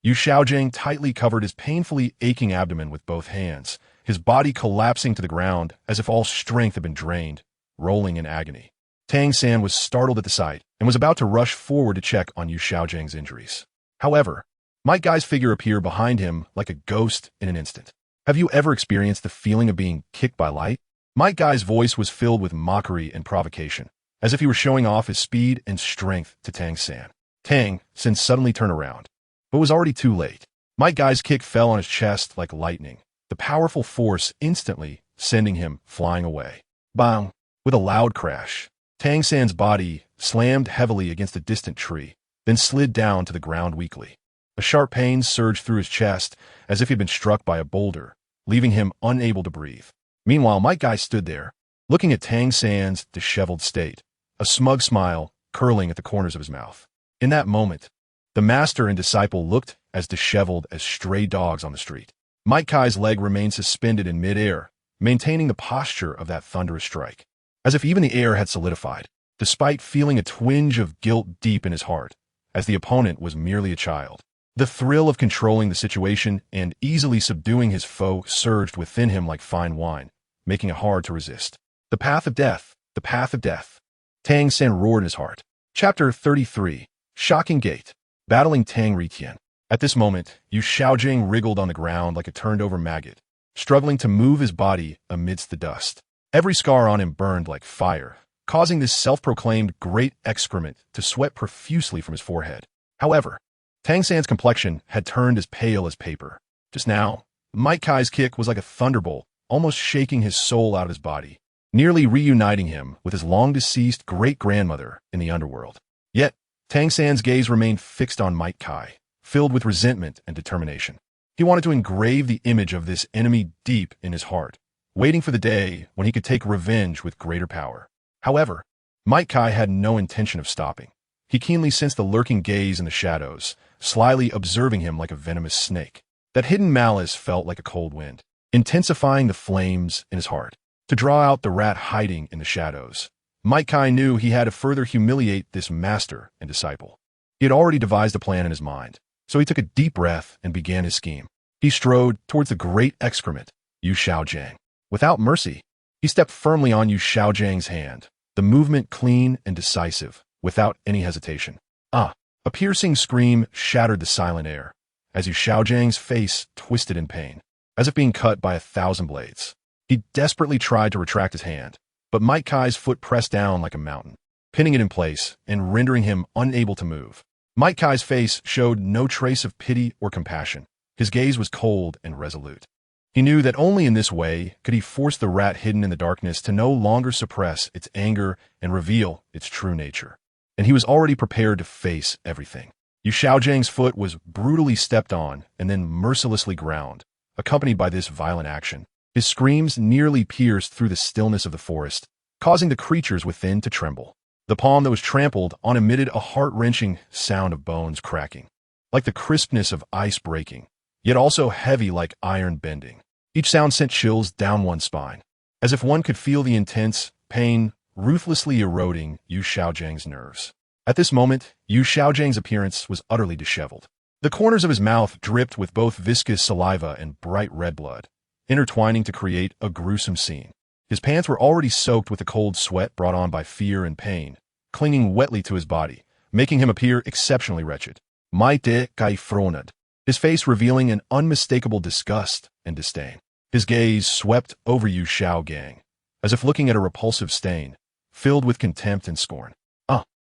Yu Xiaojiang tightly covered his painfully aching abdomen with both hands, his body collapsing to the ground as if all strength had been drained, rolling in agony. Tang San was startled at the sight and was about to rush forward to check on Yu Xiaojiang's injuries. However, Mike Guy's figure appeared behind him like a ghost in an instant. Have you ever experienced the feeling of being kicked by light? Mike Guy's voice was filled with mockery and provocation, as if he were showing off his speed and strength to Tang San. Tang San suddenly turned around, but was already too late. Mike Guy's kick fell on his chest like lightning, the powerful force instantly sending him flying away. Bang! With a loud crash, Tang San's body slammed heavily against a distant tree, then slid down to the ground weakly. A sharp pain surged through his chest as if he'd been struck by a boulder, leaving him unable to breathe. Meanwhile, Mike Guy stood there, looking at Tang San's disheveled state, a smug smile curling at the corners of his mouth. In that moment, the master and disciple looked as disheveled as stray dogs on the street. Mike Guy's leg remained suspended in midair, maintaining the posture of that thunderous strike, as if even the air had solidified, despite feeling a twinge of guilt deep in his heart, as the opponent was merely a child. The thrill of controlling the situation and easily subduing his foe surged within him like fine wine, making it hard to resist. The path of death, the path of death. Tang San roared in his heart. Chapter 33. Shocking Gate. Battling Tang Ritian. At this moment, Yu Xiaojing wriggled on the ground like a turned-over maggot, struggling to move his body amidst the dust. Every scar on him burned like fire, causing this self-proclaimed great excrement to sweat profusely from his forehead. However, Tang San's complexion had turned as pale as paper. Just now, Mike Kai's kick was like a thunderbolt, almost shaking his soul out of his body, nearly reuniting him with his long-deceased great-grandmother in the underworld. Yet, Tang San's gaze remained fixed on Mike Kai, filled with resentment and determination. He wanted to engrave the image of this enemy deep in his heart, waiting for the day when he could take revenge with greater power. However, Mike Kai had no intention of stopping. He keenly sensed the lurking gaze in the shadows, slyly observing him like a venomous snake. That hidden malice felt like a cold wind, intensifying the flames in his heart. To draw out the rat hiding in the shadows, Mike Kai knew he had to further humiliate this master and disciple. He had already devised a plan in his mind, so he took a deep breath and began his scheme. He strode towards the great excrement, Yu Xiaojing. Without mercy, he stepped firmly on Yu Xiaojing's hand, the movement clean and decisive, without any hesitation. A piercing scream shattered the silent air, as Yu Xiaojing's face twisted in pain, as if being cut by 1,000 blades. He desperately tried to retract his hand, but Mike Kai's foot pressed down like a mountain, pinning it in place and rendering him unable to move. Mike Kai's face showed no trace of pity or compassion. His gaze was cold and resolute. He knew that only in this way could he force the rat hidden in the darkness to no longer suppress its anger and reveal its true nature. And he was already prepared to face everything. Yu Xiaojing's foot was brutally stepped on and then mercilessly ground, accompanied by this violent action. His screams nearly pierced through the stillness of the forest, causing the creatures within to tremble. The palm that was trampled on emitted a heart-wrenching sound of bones cracking, like the crispness of ice breaking, yet also heavy like iron bending. Each sound sent chills down one's spine, as if one could feel the intense pain ruthlessly eroding Yu Xiaojing's nerves. At this moment, Yu Xiaojing's appearance was utterly disheveled. The corners of his mouth dripped with both viscous saliva and bright red blood, intertwining to create a gruesome scene. His pants were already soaked with the cold sweat brought on by fear and pain, clinging wetly to his body, making him appear exceptionally wretched. His face revealing an unmistakable disgust and disdain. His gaze swept over Yu Xiaojing, as if looking at a repulsive stain, filled with contempt and scorn.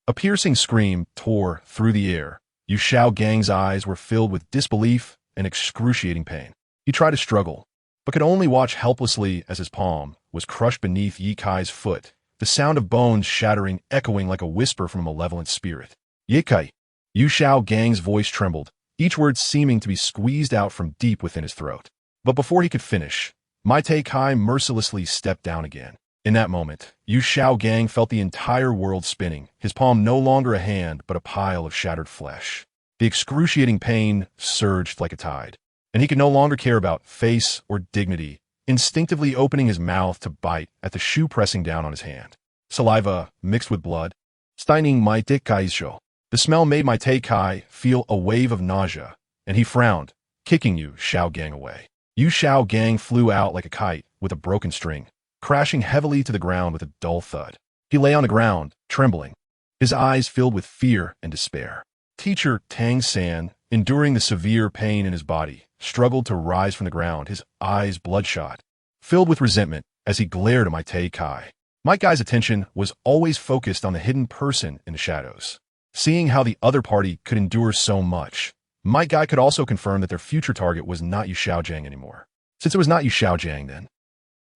A piercing scream tore through the air. Yu Xiaojing's eyes were filled with disbelief and excruciating pain. He tried to struggle, but could only watch helplessly as his palm was crushed beneath Ye Kai's foot, the sound of bones shattering echoing like a whisper from a malevolent spirit. Ye Kai. Yu Xiaojing's voice trembled, each word seeming to be squeezed out from deep within his throat. But before he could finish, Mite Kai mercilessly stepped down again. In that moment, Yu Xiaojing felt the entire world spinning, his palm no longer a hand but a pile of shattered flesh. The excruciating pain surged like a tide, and he could no longer care about face or dignity, instinctively opening his mouth to bite at the shoe pressing down on his hand. Saliva mixed with blood, staining Mite Kai's show. The smell made Mite Kai feel a wave of nausea, and he frowned, kicking Yu Xiaojing away. Yu Xiaojing flew out like a kite with a broken string, crashing heavily to the ground with a dull thud. He lay on the ground, trembling, his eyes filled with fear and despair. Teacher Tang San, enduring the severe pain in his body, struggled to rise from the ground, his eyes bloodshot, filled with resentment as he glared at Mite Kai. Mike Kai's attention was always focused on the hidden person in the shadows. Seeing how the other party could endure so much, Mike Kai could also confirm that their future target was not Yu Xiaojing anymore. Since it was not Yu Xiaojing then,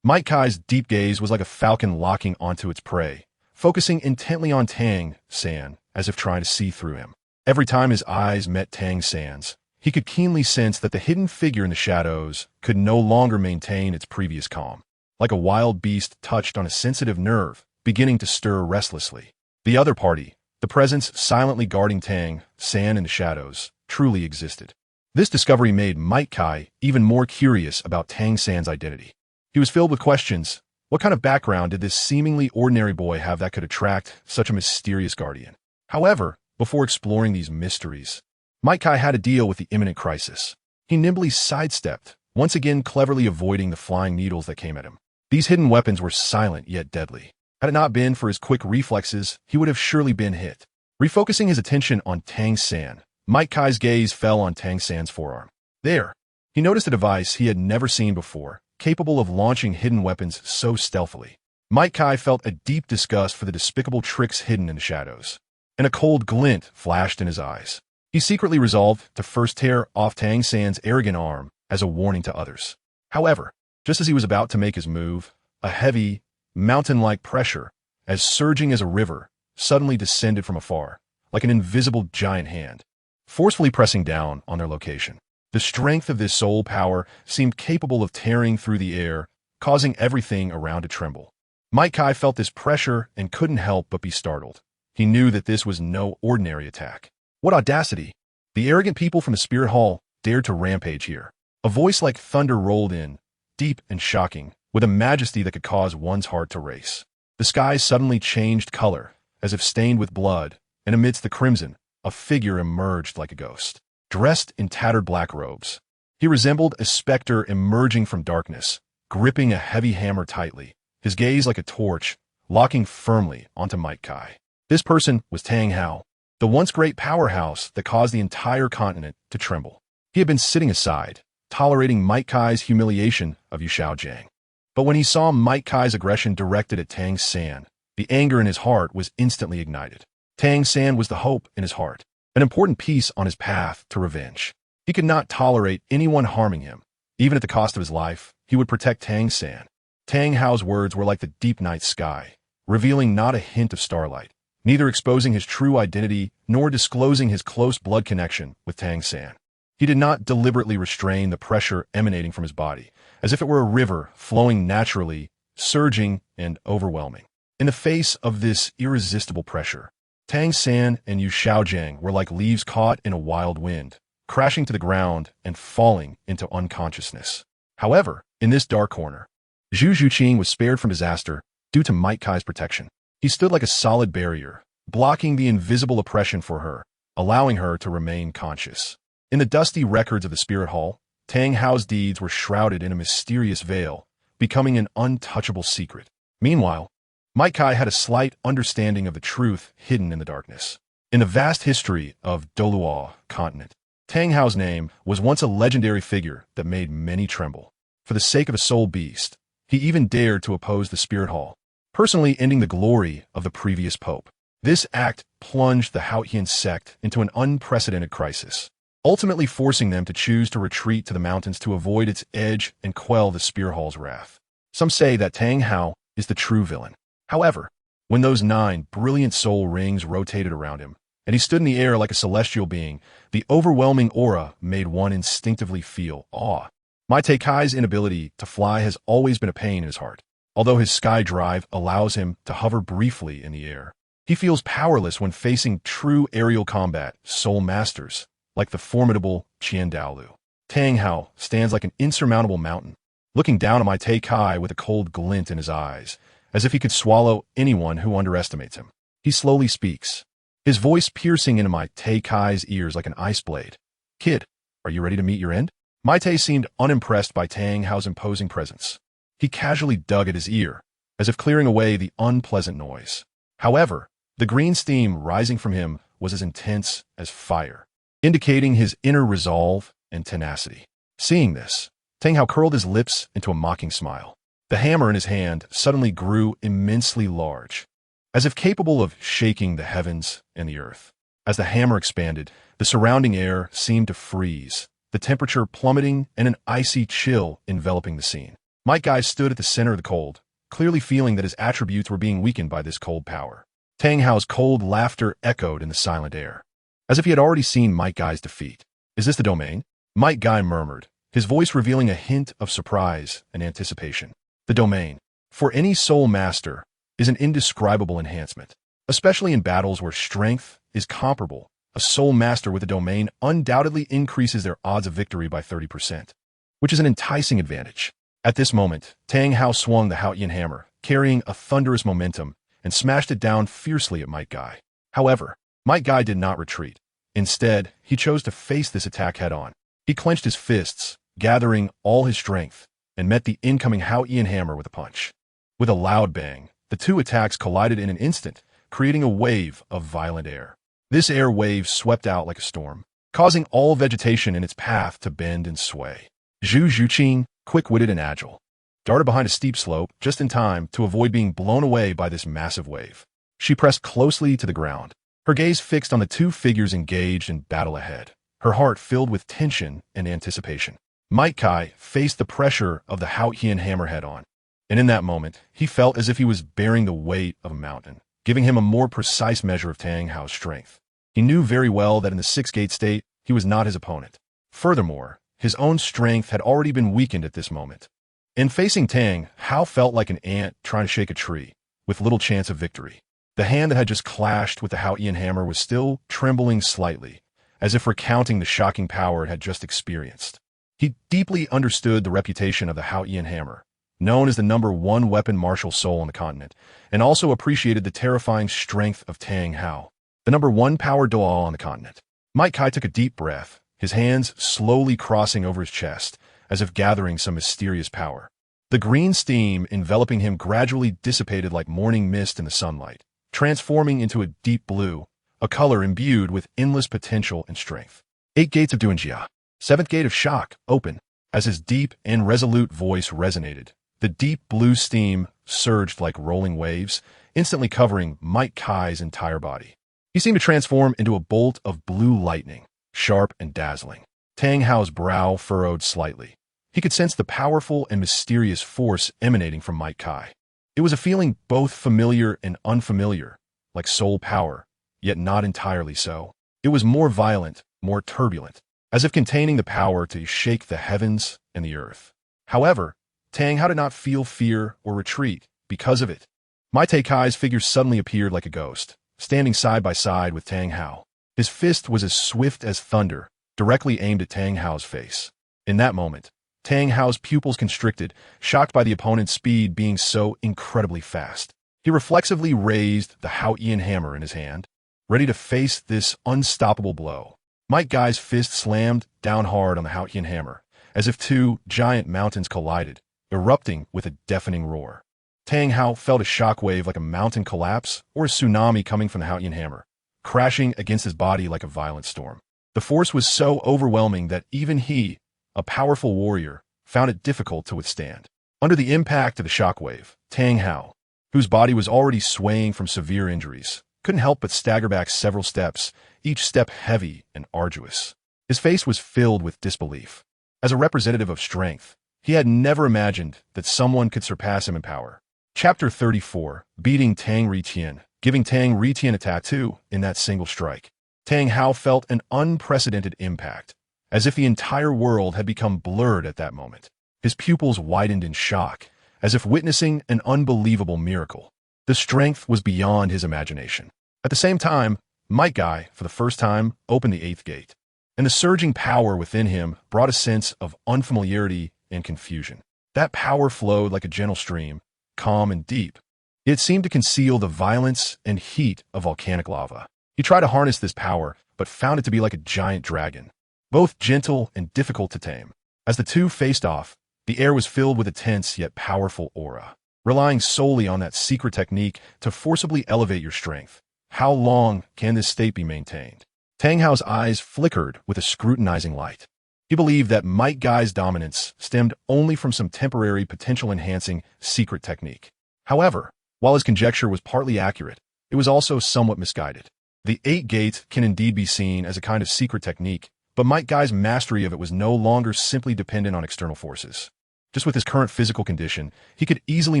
Mike Kai's deep gaze was like a falcon locking onto its prey, focusing intently on Tang San as if trying to see through him. Every time his eyes met Tang San's, he could keenly sense that the hidden figure in the shadows could no longer maintain its previous calm. Like a wild beast touched on a sensitive nerve, beginning to stir restlessly. The other party, the presence silently guarding Tang San in the shadows, truly existed. This discovery made Mike Kai even more curious about Tang San's identity. He was filled with questions. What kind of background did this seemingly ordinary boy have that could attract such a mysterious guardian? However, before exploring these mysteries, Mike Kai had to deal with the imminent crisis. He nimbly sidestepped, once again cleverly avoiding the flying needles that came at him. These hidden weapons were silent yet deadly. Had it not been for his quick reflexes, he would have surely been hit. Refocusing his attention on Tang San, Mike Kai's gaze fell on Tang San's forearm. There, he noticed a device he had never seen before, capable of launching hidden weapons so stealthily. Mike Kai felt a deep disgust for the despicable tricks hidden in the shadows, and a cold glint flashed in his eyes. He secretly resolved to first tear off Tang San's arrogant arm as a warning to others. However, just as he was about to make his move, a heavy, mountain-like pressure, as surging as a river, suddenly descended from afar, like an invisible giant hand, forcefully pressing down on their location. The strength of this soul power seemed capable of tearing through the air, causing everything around to tremble. Mike Kai felt this pressure and couldn't help but be startled. He knew that this was no ordinary attack. What audacity! The arrogant people from the Spirit Hall dared to rampage here. A voice like thunder rolled in, deep and shocking, with a majesty that could cause one's heart to race. The sky suddenly changed color, as if stained with blood, and amidst the crimson, a figure emerged like a ghost. Dressed in tattered black robes, he resembled a specter emerging from darkness, gripping a heavy hammer tightly, his gaze like a torch, locking firmly onto Mike Kai. This person was Tang Hao, the once great powerhouse that caused the entire continent to tremble. He had been sitting aside, tolerating Mike Kai's humiliation of Yu Xiaojiang. But when he saw Mike Kai's aggression directed at Tang San, the anger in his heart was instantly ignited. Tang San was the hope in his heart, an important piece on his path to revenge. He could not tolerate anyone harming him. Even at the cost of his life, he would protect Tang San. Tang Hao's words were like the deep night sky, revealing not a hint of starlight, neither exposing his true identity nor disclosing his close blood connection with Tang San. He did not deliberately restrain the pressure emanating from his body, as if it were a river flowing naturally, surging and overwhelming. In the face of this irresistible pressure, Tang San and Yu Xiaojiang were like leaves caught in a wild wind, crashing to the ground and falling into unconsciousness. However, in this dark corner, Zhu Zhuqing was spared from disaster due to Mike Kai's protection. He stood like a solid barrier, blocking the invisible oppression for her, allowing her to remain conscious. In the dusty records of the Spirit Hall, Tang Hao's deeds were shrouded in a mysterious veil, becoming an untouchable secret. Meanwhile, Mike Kai had a slight understanding of the truth hidden in the darkness. In the vast history of Douluo Continent, Tang Hao's name was once a legendary figure that made many tremble. For the sake of a soul beast, he even dared to oppose the Spirit Hall, personally ending the glory of the previous pope. This act plunged the Haotian sect into an unprecedented crisis, ultimately forcing them to choose to retreat to the mountains to avoid its edge and quell the Spirit Hall's wrath. Some say that Tang Hao is the true villain. However, when those 9 brilliant soul rings rotated around him, and he stood in the air like a celestial being, the overwhelming aura made one instinctively feel awe. Mite Kai's inability to fly has always been a pain in his heart. Although his sky drive allows him to hover briefly in the air, he feels powerless when facing true aerial combat soul masters, like the formidable Qian Renxue. Tang Hao stands like an insurmountable mountain, looking down at Mite Kai with a cold glint in his eyes, as if he could swallow anyone who underestimates him. He slowly speaks, his voice piercing into Mite Kai's ears like an ice blade. "Kid, are you ready to meet your end?" Mite seemed unimpressed by Tang Hao's imposing presence. He casually dug at his ear, as if clearing away the unpleasant noise. However, the green steam rising from him was as intense as fire, indicating his inner resolve and tenacity. Seeing this, Tang Hao curled his lips into a mocking smile. The hammer in his hand suddenly grew immensely large, as if capable of shaking the heavens and the earth. As the hammer expanded, the surrounding air seemed to freeze, the temperature plummeting and an icy chill enveloping the scene. Mike Guy stood at the center of the cold, clearly feeling that his attributes were being weakened by this cold power. Tang Hao's cold laughter echoed in the silent air, as if he had already seen Mike Guy's defeat. "Is this the domain?" Mike Guy murmured, his voice revealing a hint of surprise and anticipation. The domain, for any soul master, is an indescribable enhancement, especially in battles where strength is comparable. A soul master with a domain undoubtedly increases their odds of victory by 30%, which is an enticing advantage. At this moment, Tang Hao swung the Haotian hammer, carrying a thunderous momentum, and smashed it down fiercely at Mike Guy. However, Mike Guy did not retreat. Instead, he chose to face this attack head-on. He clenched his fists, gathering all his strength, and met the incoming Haotian hammer with a punch. With a loud bang, the two attacks collided in an instant, creating a wave of violent air. This air wave swept out like a storm, causing all vegetation in its path to bend and sway. Zhu Zhuqing, quick-witted and agile, darted behind a steep slope just in time to avoid being blown away by this massive wave. She pressed closely to the ground, her gaze fixed on the two figures engaged in battle ahead, her heart filled with tension and anticipation. Might Kai faced the pressure of the Haotian hammer head-on, and in that moment, he felt as if he was bearing the weight of a mountain, giving him a more precise measure of Tang Hao's strength. He knew very well that in the six-gate state, he was not his opponent. Furthermore, his own strength had already been weakened at this moment. In facing Tang, Hao felt like an ant trying to shake a tree, with little chance of victory. The hand that had just clashed with the Haotian hammer was still trembling slightly, as if recounting the shocking power it had just experienced. He deeply understood the reputation of the Haotian hammer, known as the #1 weapon martial soul on the continent, and also appreciated the terrifying strength of Tang Hao, the #1 power duo on the continent. Might Kai took a deep breath, his hands slowly crossing over his chest, as if gathering some mysterious power. The green steam enveloping him gradually dissipated like morning mist in the sunlight, transforming into a deep blue, a color imbued with endless potential and strength. 8 gates of Duanjia. 7th gate of shock, open. As his deep and resolute voice resonated, the deep blue steam surged like rolling waves, instantly covering Might Kai's entire body. He seemed to transform into a bolt of blue lightning, sharp and dazzling. Tang Hao's brow furrowed slightly. He could sense the powerful and mysterious force emanating from Might Kai. It was a feeling both familiar and unfamiliar, like soul power, yet not entirely so. It was more violent, more turbulent, as if containing the power to shake the heavens and the earth. However, Tang Hao did not feel fear or retreat because of it. Might Kai's figure suddenly appeared like a ghost, standing side by side with Tang Hao. His fist was as swift as thunder, directly aimed at Tang Hao's face. In that moment, Tang Hao's pupils constricted, shocked by the opponent's speed being so incredibly fast. He reflexively raised the Haotian hammer in his hand, ready to face this unstoppable blow. Might Kai's fist slammed down hard on the Haotian hammer, as if two giant mountains collided, erupting with a deafening roar. Tang Hao felt a shockwave like a mountain collapse or a tsunami coming from the Haotian hammer, crashing against his body like a violent storm. The force was so overwhelming that even he, a powerful warrior, found it difficult to withstand. Under the impact of the shockwave, Tang Hao, whose body was already swaying from severe injuries, couldn't help but stagger back several steps, each step heavy and arduous. His face was filled with disbelief. As a representative of strength, he had never imagined that someone could surpass him in power. Chapter 34, Beating Tang Renxue, giving Tang Renxue a tattoo in that single strike. Tang Hao felt an unprecedented impact, as if the entire world had become blurred at that moment. His pupils widened in shock, as if witnessing an unbelievable miracle. The strength was beyond his imagination. At the same time, Might Kai, for the first time, opened the 8th gate, and the surging power within him brought a sense of unfamiliarity and confusion. That power flowed like a gentle stream, calm and deep. It seemed to conceal the violence and heat of volcanic lava. He tried to harness this power, but found it to be like a giant dragon, both gentle and difficult to tame. As the two faced off, the air was filled with a tense yet powerful aura, relying solely on that secret technique to forcibly elevate your strength. How long can this state be maintained? Tang Hao's eyes flickered with a scrutinizing light. He believed that Might Kai's dominance stemmed only from some temporary potential-enhancing secret technique. However, while his conjecture was partly accurate, it was also somewhat misguided. The 8 gates can indeed be seen as a kind of secret technique, but Might Kai's mastery of it was no longer simply dependent on external forces. Just with his current physical condition, he could easily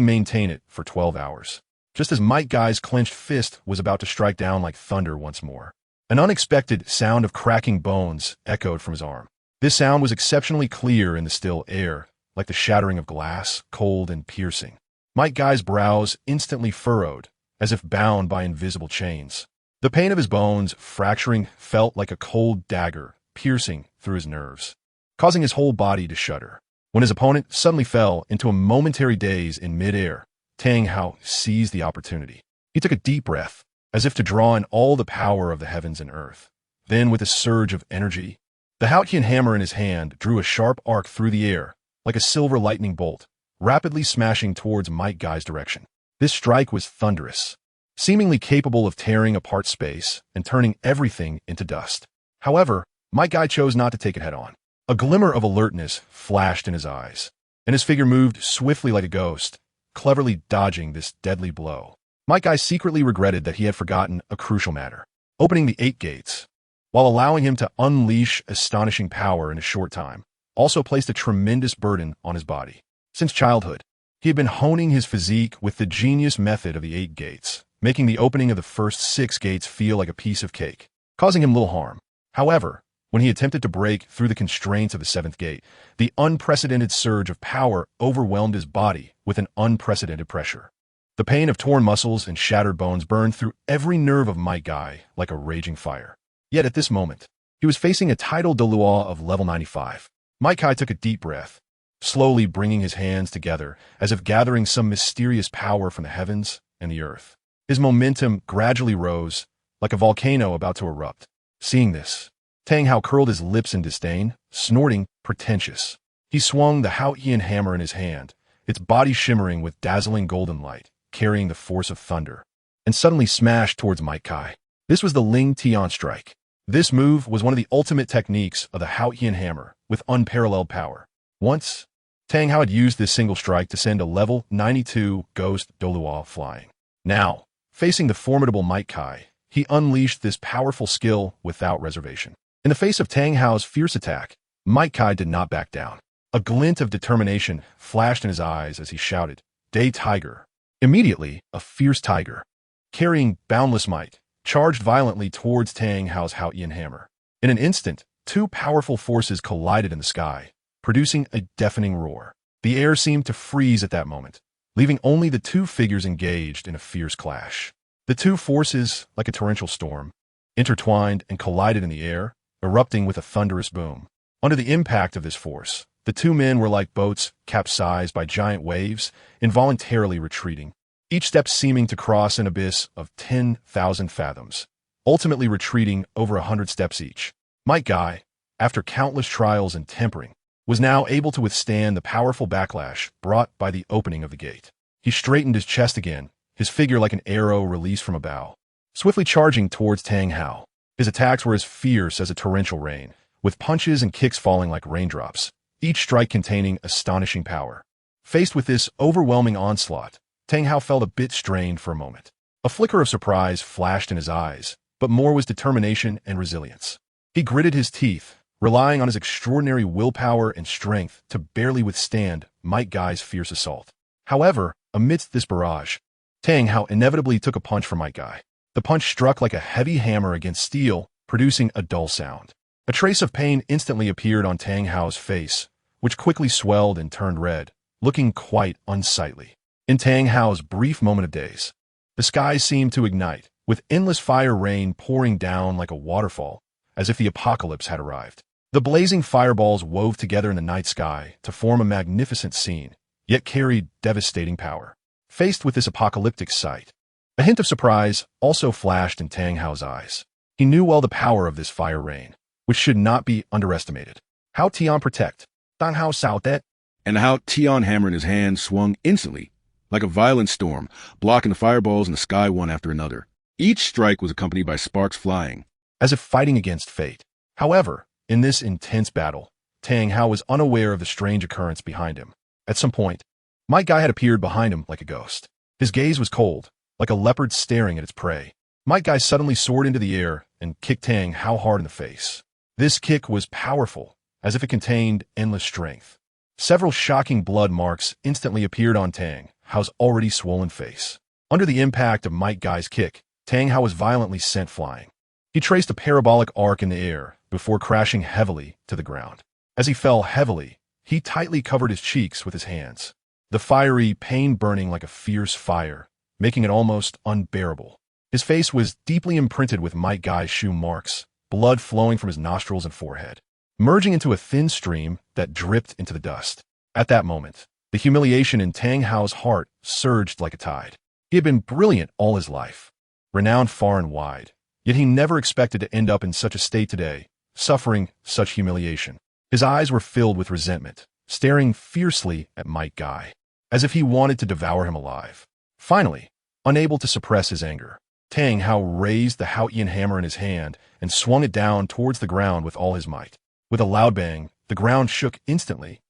maintain it for 12 hours. Just as Might Kai's clenched fist was about to strike down like thunder once more, an unexpected sound of cracking bones echoed from his arm. This sound was exceptionally clear in the still air, like the shattering of glass, cold and piercing. Might Kai's brows instantly furrowed, as if bound by invisible chains. The pain of his bones fracturing felt like a cold dagger piercing through his nerves, causing his whole body to shudder. When his opponent suddenly fell into a momentary daze in midair, Tang Hao seized the opportunity. He took a deep breath, as if to draw in all the power of the heavens and earth. Then, with a surge of energy, the Haotian hammer in his hand drew a sharp arc through the air, like a silver lightning bolt, rapidly smashing towards Might Kai's direction. This strike was thunderous, seemingly capable of tearing apart space and turning everything into dust. However, Mike Guy chose not to take it head-on. A glimmer of alertness flashed in his eyes, and his figure moved swiftly like a ghost, cleverly dodging this deadly blow. Mike Guy secretly regretted that he had forgotten a crucial matter. Opening the 8 gates, while allowing him to unleash astonishing power in a short time, also placed a tremendous burden on his body. Since childhood, he had been honing his physique with the genius method of the 8 gates, making the opening of the first 6 gates feel like a piece of cake, causing him little harm. However, when he attempted to break through the constraints of the 7th gate, the unprecedented surge of power overwhelmed his body with an unprecedented pressure. The pain of torn muscles and shattered bones burned through every nerve of Mike Guy like a raging fire. Yet at this moment, he was facing a tidal Douluo of level 95. Mike Guy took a deep breath, slowly bringing his hands together as if gathering some mysterious power from the heavens and the earth. His momentum gradually rose, like a volcano about to erupt. Seeing this, Tang Hao curled his lips in disdain, snorting pretentious. He swung the Qian hammer in his hand, its body shimmering with dazzling golden light, carrying the force of thunder, and suddenly smashed towards Mike Guy. This was the Ling Tian strike. This move was one of the ultimate techniques of the Qian hammer, with unparalleled power. Once, Tang Hao had used this single strike to send a level 92 ghost Douluo flying. Now, facing the formidable Mike Guy, he unleashed this powerful skill without reservation. In the face of Tang Hao's fierce attack, Mike Guy did not back down. A glint of determination flashed in his eyes as he shouted, "Day Tiger!" Immediately, a fierce tiger, carrying boundless might, charged violently towards Tang Hao's Qian hammer. In an instant, 2 powerful forces collided in the sky, producing a deafening roar. The air seemed to freeze at that moment, leaving only the 2 figures engaged in a fierce clash. The 2 forces, like a torrential storm, intertwined and collided in the air, erupting with a thunderous boom. Under the impact of this force, the 2 men were like boats capsized by giant waves, involuntarily retreating, each step seeming to cross an abyss of 10,000 fathoms, ultimately retreating over 100 steps each. Mike Guy, after countless trials and tempering, was now able to withstand the powerful backlash brought by the opening of the gate. He straightened his chest again, his figure like an arrow released from a bow, swiftly charging towards Tang Hao. His attacks were as fierce as a torrential rain, with punches and kicks falling like raindrops, each strike containing astonishing power. Faced with this overwhelming onslaught, Tang Hao felt a bit strained for a moment. A flicker of surprise flashed in his eyes, but more was determination and resilience. He gritted his teeth, relying on his extraordinary willpower and strength to barely withstand Mike Guy's fierce assault. However, amidst this barrage, Tang Hao inevitably took a punch from Mike Guy. The punch struck like a heavy hammer against steel, producing a dull sound. A trace of pain instantly appeared on Tang Hao's face, which quickly swelled and turned red, looking quite unsightly. In Tang Hao's brief moment of daze, the sky seemed to ignite, with endless fire rain pouring down like a waterfall, as if the apocalypse had arrived. The blazing fireballs wove together in the night sky to form a magnificent scene, yet carried devastating power. Faced with this apocalyptic sight, a hint of surprise also flashed in Tang Hao's eyes. He knew well the power of this fire rain, which should not be underestimated. How Tian protect? Tang Hao sao that? And how Tian hammer in his hand swung instantly, like a violent storm, blocking the fireballs in the sky one after another. Each strike was accompanied by sparks flying, as if fighting against fate. However, in this intense battle, Tang Hao was unaware of the strange occurrence behind him. At some point, Mike Guy had appeared behind him like a ghost. His gaze was cold, like a leopard staring at its prey. Mike Guy suddenly soared into the air and kicked Tang Hao hard in the face. This kick was powerful, as if it contained endless strength. Several shocking blood marks instantly appeared on Tang Hao's already swollen face. Under the impact of Mike Guy's kick, Tang Hao was violently sent flying. He traced a parabolic arc in the air before crashing heavily to the ground. As he fell heavily, he tightly covered his cheeks with his hands, the fiery pain burning like a fierce fire, making it almost unbearable. His face was deeply imprinted with Mike Guy's shoe marks, blood flowing from his nostrils and forehead, merging into a thin stream that dripped into the dust. At that moment, the humiliation in Tang Hao's heart surged like a tide. He had been brilliant all his life, renowned far and wide, yet he never expected to end up in such a state today, suffering such humiliation. His eyes were filled with resentment, staring fiercely at Mike Guy, as if he wanted to devour him alive. Finally, unable to suppress his anger, Tang Hao raised the Haotian hammer in his hand and swung it down towards the ground with all his might. With a loud bang, the ground shook instantly,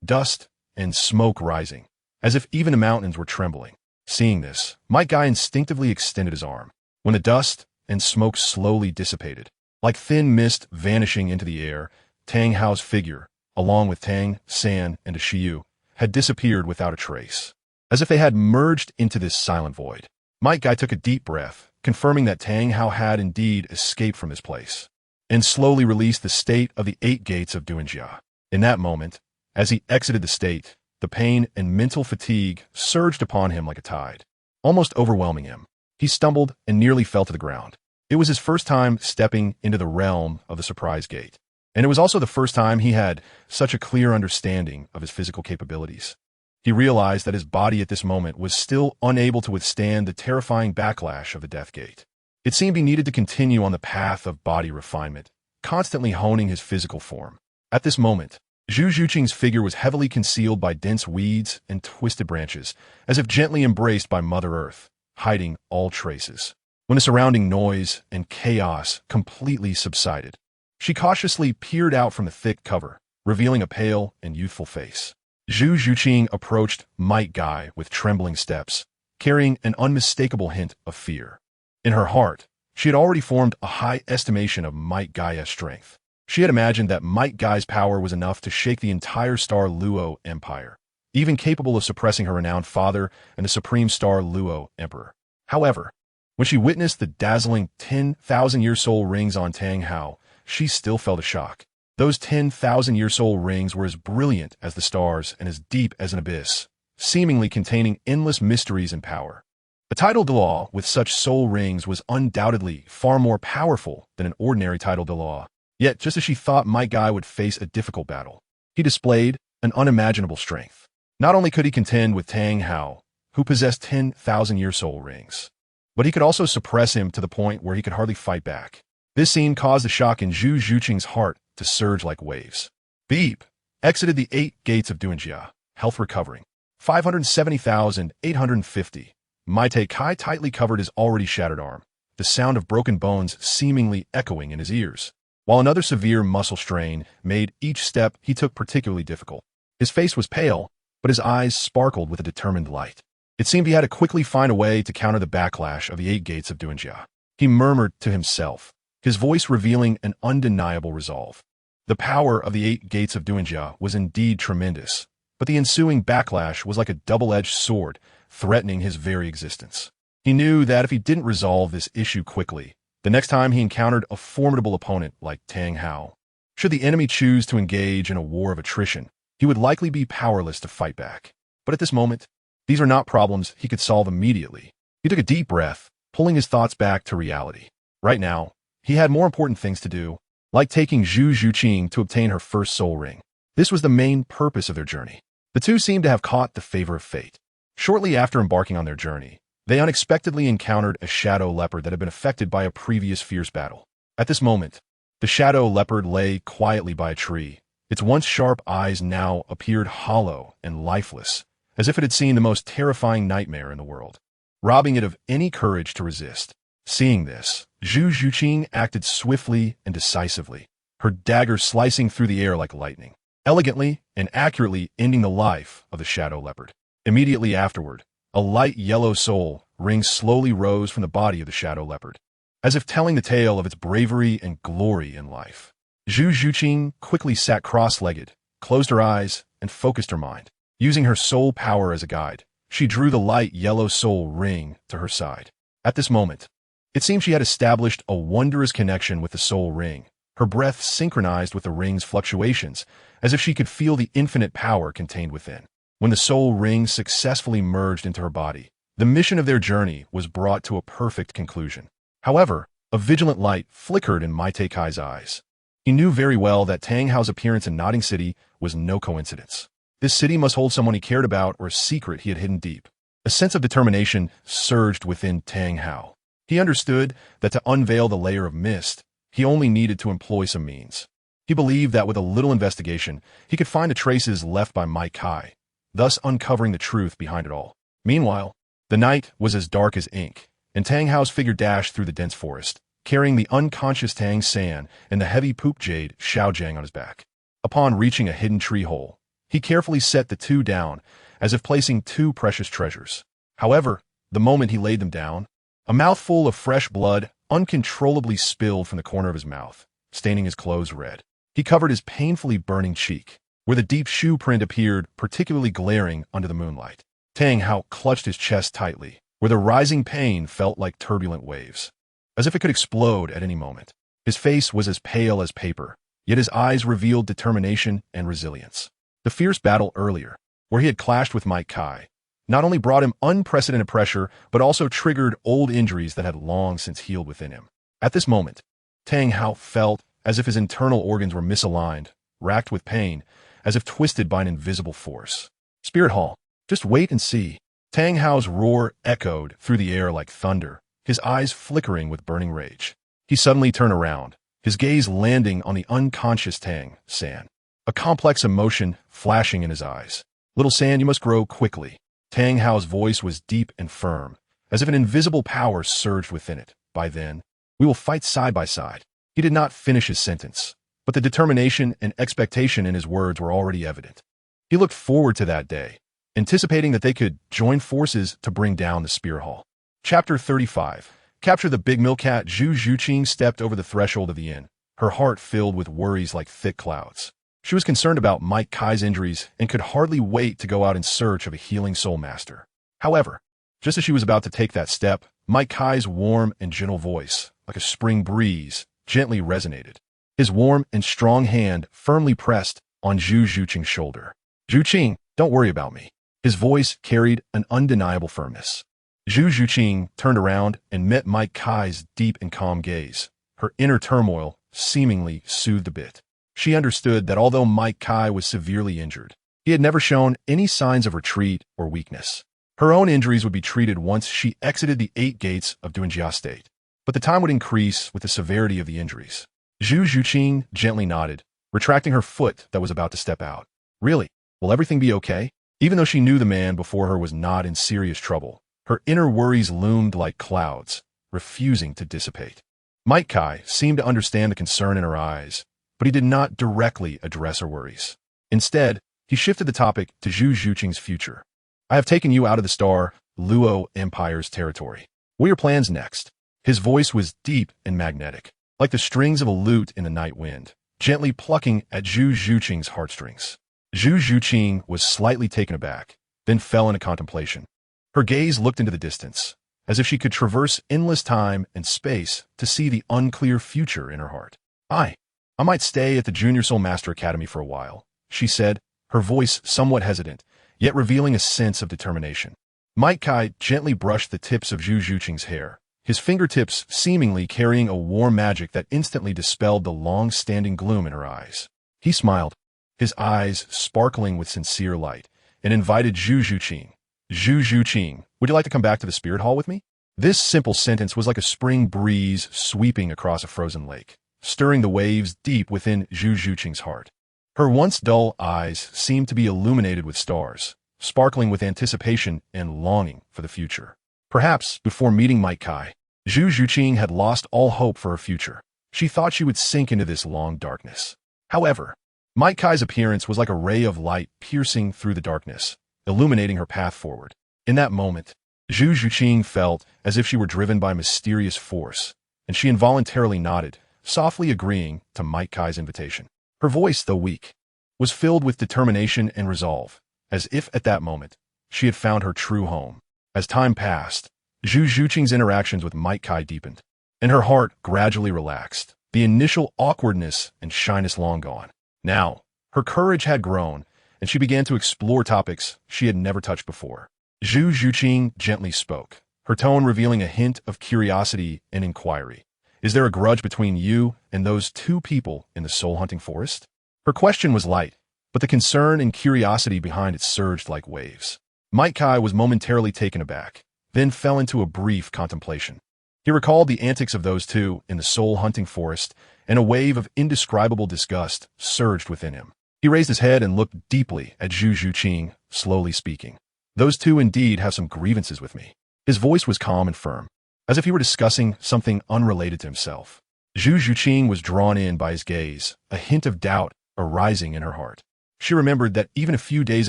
dust and smoke rising, as if even the mountains were trembling. Seeing this, Might Guy instinctively extended his arm. When the dust and smoke slowly dissipated, like thin mist vanishing into the air, Tang Hao's figure, along with Tang, San, and a Shiyu, had disappeared without a trace, as if they had merged into this silent void. Might Guy took a deep breath, confirming that Tang Hao had indeed escaped from his place, and slowly released the state of the 8 gates of Duanjia. In that moment, as he exited the state, the pain and mental fatigue surged upon him like a tide, almost overwhelming him. He stumbled and nearly fell to the ground. It was his first time stepping into the realm of the surprise gate, and it was also the first time he had such a clear understanding of his physical capabilities. He realized that his body at this moment was still unable to withstand the terrifying backlash of the Death Gate. It seemed he needed to continue on the path of body refinement, constantly honing his physical form. At this moment, Zhu Zhuqing's figure was heavily concealed by dense weeds and twisted branches, as if gently embraced by Mother Earth, hiding all traces. When the surrounding noise and chaos completely subsided, she cautiously peered out from the thick cover, revealing a pale and youthful face. Zhu Zhuqing approached Might Guy with trembling steps, carrying an unmistakable hint of fear. In her heart, she had already formed a high estimation of Might Guy's strength. She had imagined that Might Guy's power was enough to shake the entire Star Luo Empire, even capable of suppressing her renowned father and the supreme Star Luo Emperor. However, when she witnessed the dazzling 10,000-year soul rings on Tang Hao, she still felt a shock. Those 10,000-year soul rings were as brilliant as the stars and as deep as an abyss, seemingly containing endless mysteries and power. A title-de-law with such soul rings was undoubtedly far more powerful than an ordinary title-de-law. Yet, just as she thought Might Guy would face a difficult battle, he displayed an unimaginable strength. Not only could he contend with Tang Hao, who possessed 10,000-year soul rings, but he could also suppress him to the point where he could hardly fight back. This scene caused a shock in Zhu Zhuqing's heart to surge like waves. Beep exited the 8 gates of Duanjia, health recovering. 570,850. Maite Kai tightly covered his already shattered arm, the sound of broken bones seemingly echoing in his ears, while another severe muscle strain made each step he took particularly difficult. His face was pale, but his eyes sparkled with a determined light. It seemed he had to quickly find a way to counter the backlash of the 8 gates of Duanjia. He murmured to himself, his voice revealing an undeniable resolve. The power of the 8 gates of Duanjia was indeed tremendous, but the ensuing backlash was like a double-edged sword, threatening his very existence. He knew that if he didn't resolve this issue quickly, the next time he encountered a formidable opponent like Tang Hao, should the enemy choose to engage in a war of attrition, he would likely be powerless to fight back. But at this moment, these are not problems he could solve immediately. He took a deep breath, pulling his thoughts back to reality. Right now, he had more important things to do, like taking Zhu Zhuqing to obtain her first soul ring. This was the main purpose of their journey. The two seemed to have caught the favor of fate. Shortly after embarking on their journey, they unexpectedly encountered a shadow leopard that had been affected by a previous fierce battle. At this moment, the shadow leopard lay quietly by a tree. Its once sharp eyes now appeared hollow and lifeless, as if it had seen the most terrifying nightmare in the world, robbing it of any courage to resist. Seeing this, Zhu Zhuqing acted swiftly and decisively, her dagger slicing through the air like lightning, elegantly and accurately ending the life of the shadow leopard. Immediately afterward, a light yellow soul ring slowly rose from the body of the shadow leopard, as if telling the tale of its bravery and glory in life. Zhu Zhuqing quickly sat cross-legged, closed her eyes, and focused her mind. Using her soul power as a guide, she drew the light yellow soul ring to her side. At this moment, it seemed she had established a wondrous connection with the soul ring, her breath synchronized with the ring's fluctuations, as if she could feel the infinite power contained within. When the soul ring successfully merged into her body, the mission of their journey was brought to a perfect conclusion. However, a vigilant light flickered in Maite Kai's eyes. He knew very well that Tang Hao's appearance in Nodding City was no coincidence. This city must hold someone he cared about or a secret he had hidden deep. A sense of determination surged within Tang Hao. He understood that to unveil the layer of mist, he only needed to employ some means. He believed that with a little investigation, he could find the traces left by Might Kai, thus uncovering the truth behind it all. Meanwhile, the night was as dark as ink, and Tang Hao's figure dashed through the dense forest, carrying the unconscious Tang San and the heavy poop jade Xiaojiang on his back. Upon reaching a hidden tree hole, he carefully set the two down, as if placing two precious treasures. However, the moment he laid them down, a mouthful of fresh blood uncontrollably spilled from the corner of his mouth, staining his clothes red. He covered his painfully burning cheek, where the deep shoe print appeared particularly glaring under the moonlight. Tang Hao clutched his chest tightly, where the rising pain felt like turbulent waves, as if it could explode at any moment. His face was as pale as paper, yet his eyes revealed determination and resilience. The fierce battle earlier, where he had clashed with Mike Kai, not only brought him unprecedented pressure, but also triggered old injuries that had long since healed within him. At this moment, Tang Hao felt as if his internal organs were misaligned, racked with pain, as if twisted by an invisible force. Spirit Hall, just wait and see. Tang Hao's roar echoed through the air like thunder, his eyes flickering with burning rage. He suddenly turned around, his gaze landing on the unconscious Tang San, a complex emotion flashing in his eyes. Little San, you must grow quickly. Tang Hao's voice was deep and firm, as if an invisible power surged within it. By then, we will fight side by side. He did not finish his sentence, but the determination and expectation in his words were already evident. He looked forward to that day, anticipating that they could join forces to bring down the Spear Hall. Chapter 35. Capture the Big Milk Cat. Zhu Zhuqing stepped over the threshold of the inn, her heart filled with worries like thick clouds. She was concerned about Mike Kai's injuries and could hardly wait to go out in search of a healing soul master. However, just as she was about to take that step, Mike Kai's warm and gentle voice, like a spring breeze, gently resonated. His warm and strong hand firmly pressed on Zhu Zhuqing's shoulder. Zhuqing, don't worry about me. His voice carried an undeniable firmness. Zhu Zhuqing turned around and met Mike Kai's deep and calm gaze. Her inner turmoil seemingly soothed a bit. She understood that although Mike Kai was severely injured, he had never shown any signs of retreat or weakness. Her own injuries would be treated once she exited the 8 gates of Duanjia State, but the time would increase with the severity of the injuries. Zhu Zhuqing gently nodded, retracting her foot that was about to step out. Really? Will everything be okay? Even though she knew the man before her was not in serious trouble, her inner worries loomed like clouds, refusing to dissipate. Mike Kai seemed to understand the concern in her eyes, but he did not directly address her worries. Instead, he shifted the topic to Zhu Zhuqing's future. I have taken you out of the Star Luo Empire's territory. What are your plans next? His voice was deep and magnetic, like the strings of a lute in the night wind, gently plucking at Zhu Zhuqing's heartstrings. Zhu Zhuqing was slightly taken aback, then fell into contemplation. Her gaze looked into the distance, as if she could traverse endless time and space to see the unclear future in her heart. I might stay at the Junior Soul Master Academy for a while, she said, her voice somewhat hesitant, yet revealing a sense of determination. Mike Kai gently brushed the tips of Zhu Zhuqing's hair, his fingertips seemingly carrying a warm magic that instantly dispelled the long-standing gloom in her eyes. He smiled, his eyes sparkling with sincere light, and invited Zhu Zhuqing. Zhu Zhuqing, would you like to come back to the Spirit Hall with me? This simple sentence was like a spring breeze sweeping across a frozen lake, stirring the waves deep within Zhu Zhuqing's heart. Her once dull eyes seemed to be illuminated with stars, sparkling with anticipation and longing for the future. Perhaps, before meeting Mike Kai, Zhu Zhuqing had lost all hope for her future. She thought she would sink into this long darkness. However, Mike Kai's appearance was like a ray of light piercing through the darkness, illuminating her path forward. In that moment, Zhu Zhuqing felt as if she were driven by a mysterious force, and she involuntarily nodded, softly agreeing to Mike Kai's invitation. Her voice, though weak, was filled with determination and resolve, as if at that moment she had found her true home. As time passed, Zhu Zhuqing's interactions with Mike Kai deepened, and her heart gradually relaxed, the initial awkwardness and shyness long gone. Now, her courage had grown, and she began to explore topics she had never touched before. Zhu Zhuqing gently spoke, her tone revealing a hint of curiosity and inquiry. Is there a grudge between you and those 2 people in the soul-hunting forest? Her question was light, but the concern and curiosity behind it surged like waves. Mike Kai was momentarily taken aback, then fell into a brief contemplation. He recalled the antics of those 2 in the soul-hunting forest, and a wave of indescribable disgust surged within him. He raised his head and looked deeply at Zhu Zhuqing, slowly speaking. Those 2 indeed have some grievances with me. His voice was calm and firm. as if he were discussing something unrelated to himself. Zhu Juqing was drawn in by his gaze, a hint of doubt arising in her heart. She remembered that even a few days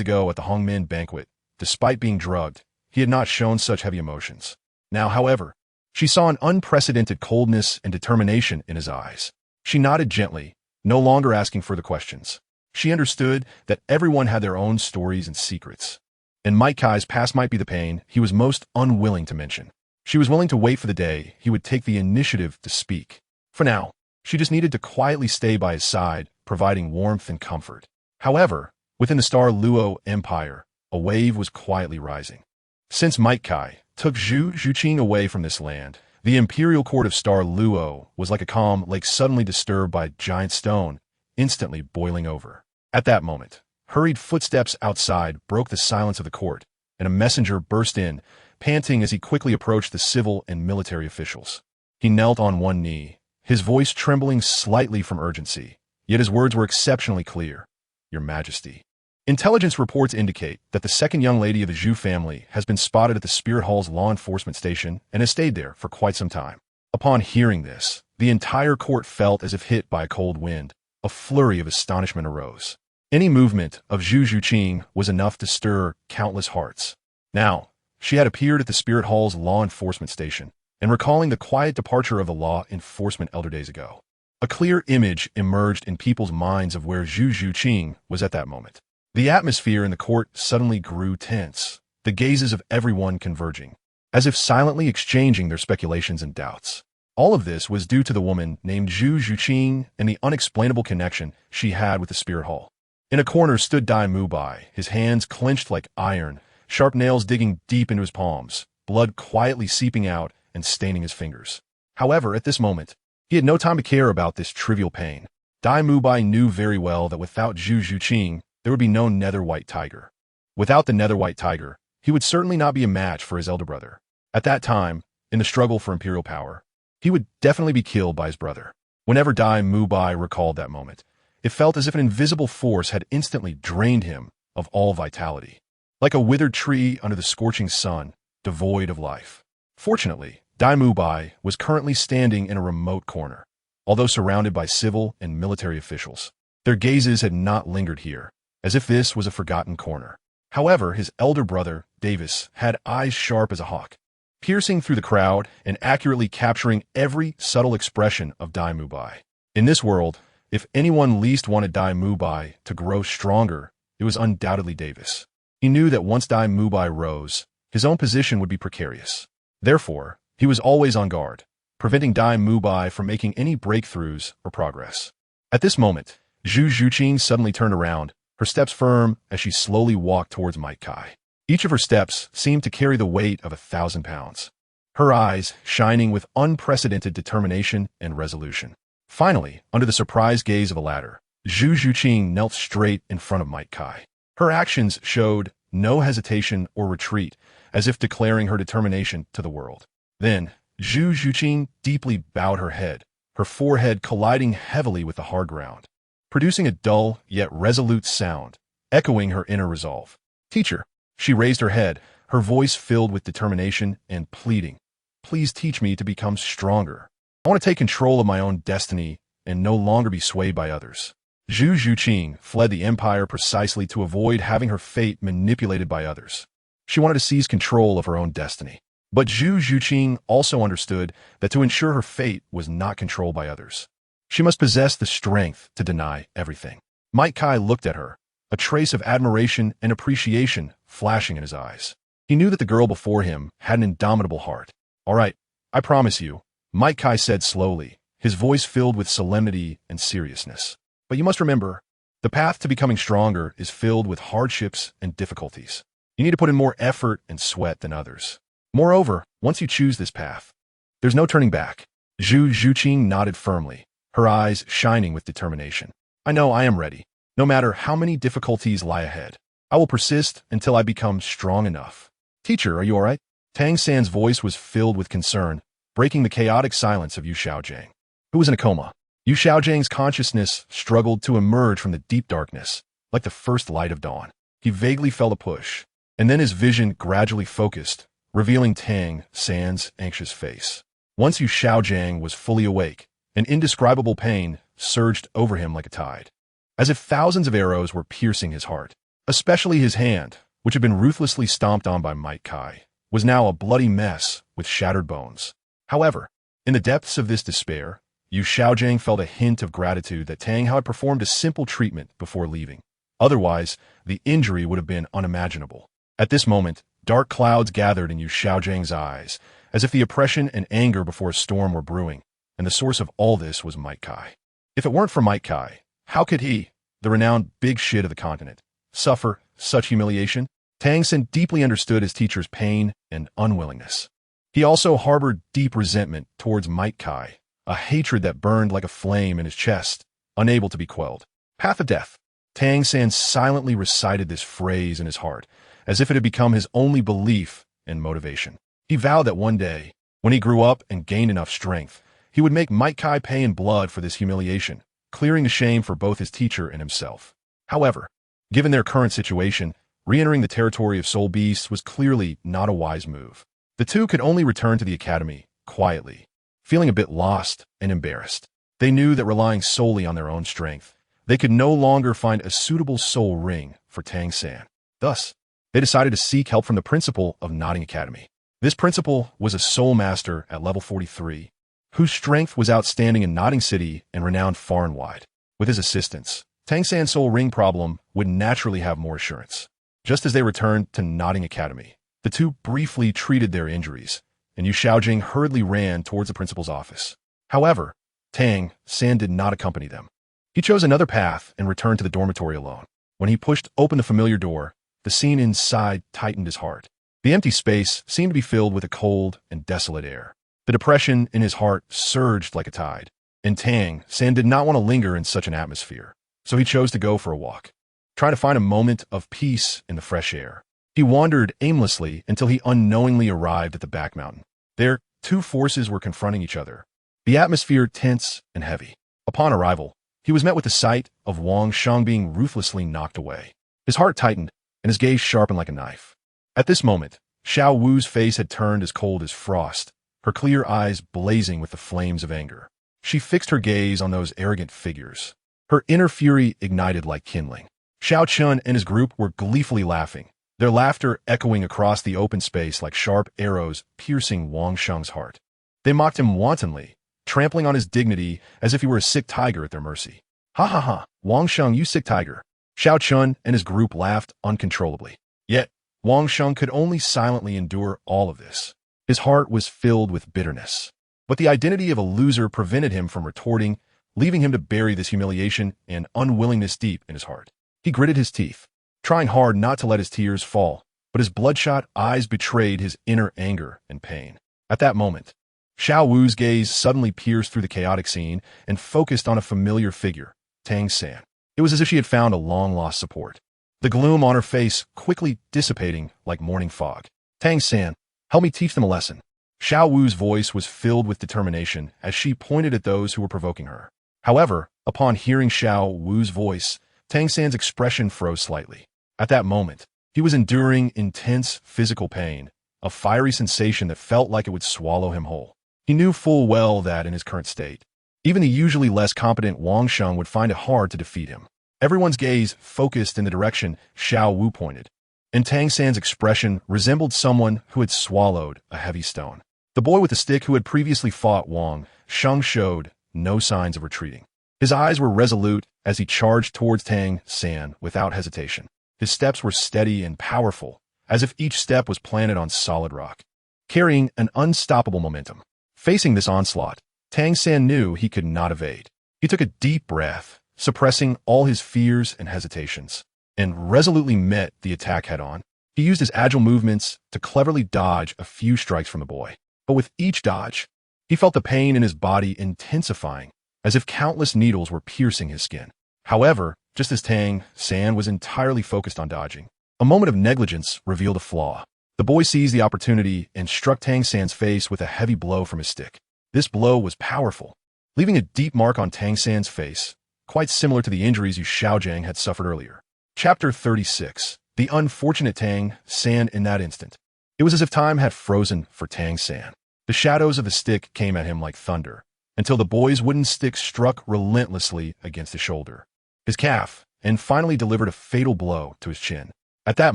ago at the Hongmen banquet, despite being drugged, he had not shown such heavy emotions. Now, however, she saw an unprecedented coldness and determination in his eyes. She nodded gently, no longer asking further questions. She understood that everyone had their own stories and secrets. And Mike Kai's past might be the pain he was most unwilling to mention. She was willing to wait for the day he would take the initiative to speak. For now, she just needed to quietly stay by his side, providing warmth and comfort. However, within the Star Luo Empire, a wave was quietly rising. Since Mike Kai took Zhu Juqing away from this land, the imperial court of Star Luo was like a calm lake suddenly disturbed by a giant stone, instantly boiling over. At that moment, hurried footsteps outside broke the silence of the court, and a messenger burst in, panting as he quickly approached the civil and military officials. He knelt on one knee, his voice trembling slightly from urgency, yet his words were exceptionally clear. Your Majesty. Intelligence reports indicate that the second young lady of the Zhu family has been spotted at the Spirit Hall's law enforcement station and has stayed there for quite some time. Upon hearing this, the entire court felt as if hit by a cold wind. A flurry of astonishment arose. Any movement of Zhu Juqing was enough to stir countless hearts. Now, she had appeared at the Spirit Hall's law enforcement station, and recalling the quiet departure of the law enforcement elder days ago. A clear image emerged in people's minds of where Zhu Juqing was at that moment. The atmosphere in the court suddenly grew tense, the gazes of everyone converging, as if silently exchanging their speculations and doubts. All of this was due to the woman named Zhu Juqing and the unexplainable connection she had with the Spirit Hall. In a corner stood Dai Mubai, his hands clenched like iron, sharp nails digging deep into his palms, blood quietly seeping out and staining his fingers. However, at this moment, he had no time to care about this trivial pain. Dai Mubai knew very well that without Zhu Juqing, there would be no nether white tiger. Without the nether white tiger, he would certainly not be a match for his elder brother. At that time, in the struggle for imperial power, he would definitely be killed by his brother. Whenever Dai Mubai recalled that moment, it felt as if an invisible force had instantly drained him of all vitality. Like a withered tree under the scorching sun, devoid of life. Fortunately, Dai Mubai was currently standing in a remote corner. Although surrounded by civil and military officials, their gazes had not lingered here, as if this was a forgotten corner. However, his elder brother, Davis, had eyes sharp as a hawk, piercing through the crowd and accurately capturing every subtle expression of Dai Mubai. In this world, if anyone least wanted Dai Mubai to grow stronger, it was undoubtedly Davis. He knew that once Dai Mubai rose, his own position would be precarious. Therefore, he was always on guard, preventing Dai Mubai from making any breakthroughs or progress. At this moment, Zhu Juqing suddenly turned around, her steps firm as she slowly walked towards Mike Kai. Each of her steps seemed to carry the weight of 1,000 pounds. Her eyes shining with unprecedented determination and resolution. Finally, under the surprised gaze of a ladder, Zhu Juqing knelt straight in front of Mike Kai. Her actions showed no hesitation or retreat, as if declaring her determination to the world. Then, Zhu Juqing deeply bowed her head, her forehead colliding heavily with the hard ground, producing a dull yet resolute sound, echoing her inner resolve. Teacher, she raised her head, her voice filled with determination and pleading. Please teach me to become stronger. I want to take control of my own destiny and no longer be swayed by others. Zhu Juqing fled the empire precisely to avoid having her fate manipulated by others. She wanted to seize control of her own destiny. But Zhu Juqing also understood that to ensure her fate was not controlled by others, she must possess the strength to deny everything. Mike Kai looked at her, a trace of admiration and appreciation flashing in his eyes. He knew that the girl before him had an indomitable heart. All right, I promise you, Mike Kai said slowly, his voice filled with solemnity and seriousness. But you must remember, the path to becoming stronger is filled with hardships and difficulties. You need to put in more effort and sweat than others. Moreover, once you choose this path, there's no turning back. Zhu Juqing nodded firmly, her eyes shining with determination. I know I am ready. No matter how many difficulties lie ahead, I will persist until I become strong enough. Teacher, are you all right? Tang San's voice was filled with concern, breaking the chaotic silence of Yu Xiaojang, who was in a coma. Yu Xiaojang's consciousness struggled to emerge from the deep darkness, like the first light of dawn. He vaguely felt a push, and then his vision gradually focused, revealing Tang San's anxious face. Once Yu Xiaojiang was fully awake, an indescribable pain surged over him like a tide, as if thousands of arrows were piercing his heart. Especially his hand, which had been ruthlessly stomped on by Might Kai, was now a bloody mess with shattered bones. However, in the depths of this despair, Yu Xiaojiang felt a hint of gratitude that Tang had performed a simple treatment before leaving. Otherwise, the injury would have been unimaginable. At this moment, dark clouds gathered in Yu Xiaojiang's eyes, as if the oppression and anger before a storm were brewing, and the source of all this was Might Kai. If it weren't for Might Kai, how could he, the renowned big shit of the continent, suffer such humiliation? Tang San deeply understood his teacher's pain and unwillingness. He also harbored deep resentment towards Might Kai, a hatred that burned like a flame in his chest, unable to be quelled. Path of Death. Tang San silently recited this phrase in his heart, as if it had become his only belief and motivation. He vowed that one day, when he grew up and gained enough strength, he would make Might Kai pay in blood for this humiliation, clearing the shame for both his teacher and himself. However, given their current situation, re-entering the territory of soul beasts was clearly not a wise move. The two could only return to the academy, quietly, feeling a bit lost and embarrassed. They knew that relying solely on their own strength, they could no longer find a suitable soul ring for Tang San. Thus, they decided to seek help from the principal of Nodding Academy. This principal was a soul master at level 43, whose strength was outstanding in Nodding City and renowned far and wide. With his assistance, Tang San's soul ring problem would naturally have more assurance. Just as they returned to Nodding Academy, the two briefly treated their injuries, and Yu Xiaojing hurriedly ran towards the principal's office. However, Tang San did not accompany them. He chose another path and returned to the dormitory alone. When he pushed open the familiar door, the scene inside tightened his heart. The empty space seemed to be filled with a cold and desolate air. The depression in his heart surged like a tide, and Tang San did not want to linger in such an atmosphere, so he chose to go for a walk, trying to find a moment of peace in the fresh air. He wandered aimlessly until he unknowingly arrived at the back mountain. There, two forces were confronting each other, the atmosphere tense and heavy. Upon arrival, he was met with the sight of Huang being ruthlessly knocked away. His heart tightened, and his gaze sharpened like a knife. At this moment, Xiao Wu's face had turned as cold as frost, her clear eyes blazing with the flames of anger. She fixed her gaze on those arrogant figures. Her inner fury ignited like kindling. Xiao Chun and his group were gleefully laughing, their laughter echoing across the open space like sharp arrows piercing Huang Sheng's heart. They mocked him wantonly, trampling on his dignity as if he were a sick tiger at their mercy. Ha ha ha, Huang Sheng, you sick tiger. Xiao Chun and his group laughed uncontrollably. Yet, Huang Sheng could only silently endure all of this. His heart was filled with bitterness. But the identity of a loser prevented him from retorting, leaving him to bury this humiliation and unwillingness deep in his heart. He gritted his teeth, trying hard not to let his tears fall, but his bloodshot eyes betrayed his inner anger and pain. At that moment, Xiao Wu's gaze suddenly pierced through the chaotic scene and focused on a familiar figure, Tang San. It was as if she had found a long-lost support, the gloom on her face quickly dissipating like morning fog. Tang San, help me teach them a lesson. Xiao Wu's voice was filled with determination as she pointed at those who were provoking her. However, upon hearing Xiao Wu's voice, Tang San's expression froze slightly. At that moment, he was enduring intense physical pain, a fiery sensation that felt like it would swallow him whole. He knew full well that in his current state, even the usually less competent Huang Sheng would find it hard to defeat him. Everyone's gaze focused in the direction Xiao Wu pointed, and Tang San's expression resembled someone who had swallowed a heavy stone. The boy with the stick who had previously fought Huang Sheng showed no signs of retreating. His eyes were resolute as he charged towards Tang San without hesitation. His steps were steady and powerful, as if each step was planted on solid rock, carrying an unstoppable momentum. Facing this onslaught, Tang San knew he could not evade. He took a deep breath, suppressing all his fears and hesitations, and resolutely met the attack head-on. He used his agile movements to cleverly dodge a few strikes from the boy. But with each dodge, he felt the pain in his body intensifying, as if countless needles were piercing his skin. However, just as Tang San was entirely focused on dodging, a moment of negligence revealed a flaw. The boy seized the opportunity and struck Tang San's face with a heavy blow from his stick. This blow was powerful, leaving a deep mark on Tang San's face, quite similar to the injuries Yu Xiaojiang had suffered earlier. Chapter 36. The unfortunate Tang San in that instant. It was as if time had frozen for Tang San. The shadows of the stick came at him like thunder, until the boy's wooden stick struck relentlessly against his shoulder, his calf, and finally delivered a fatal blow to his chin. At that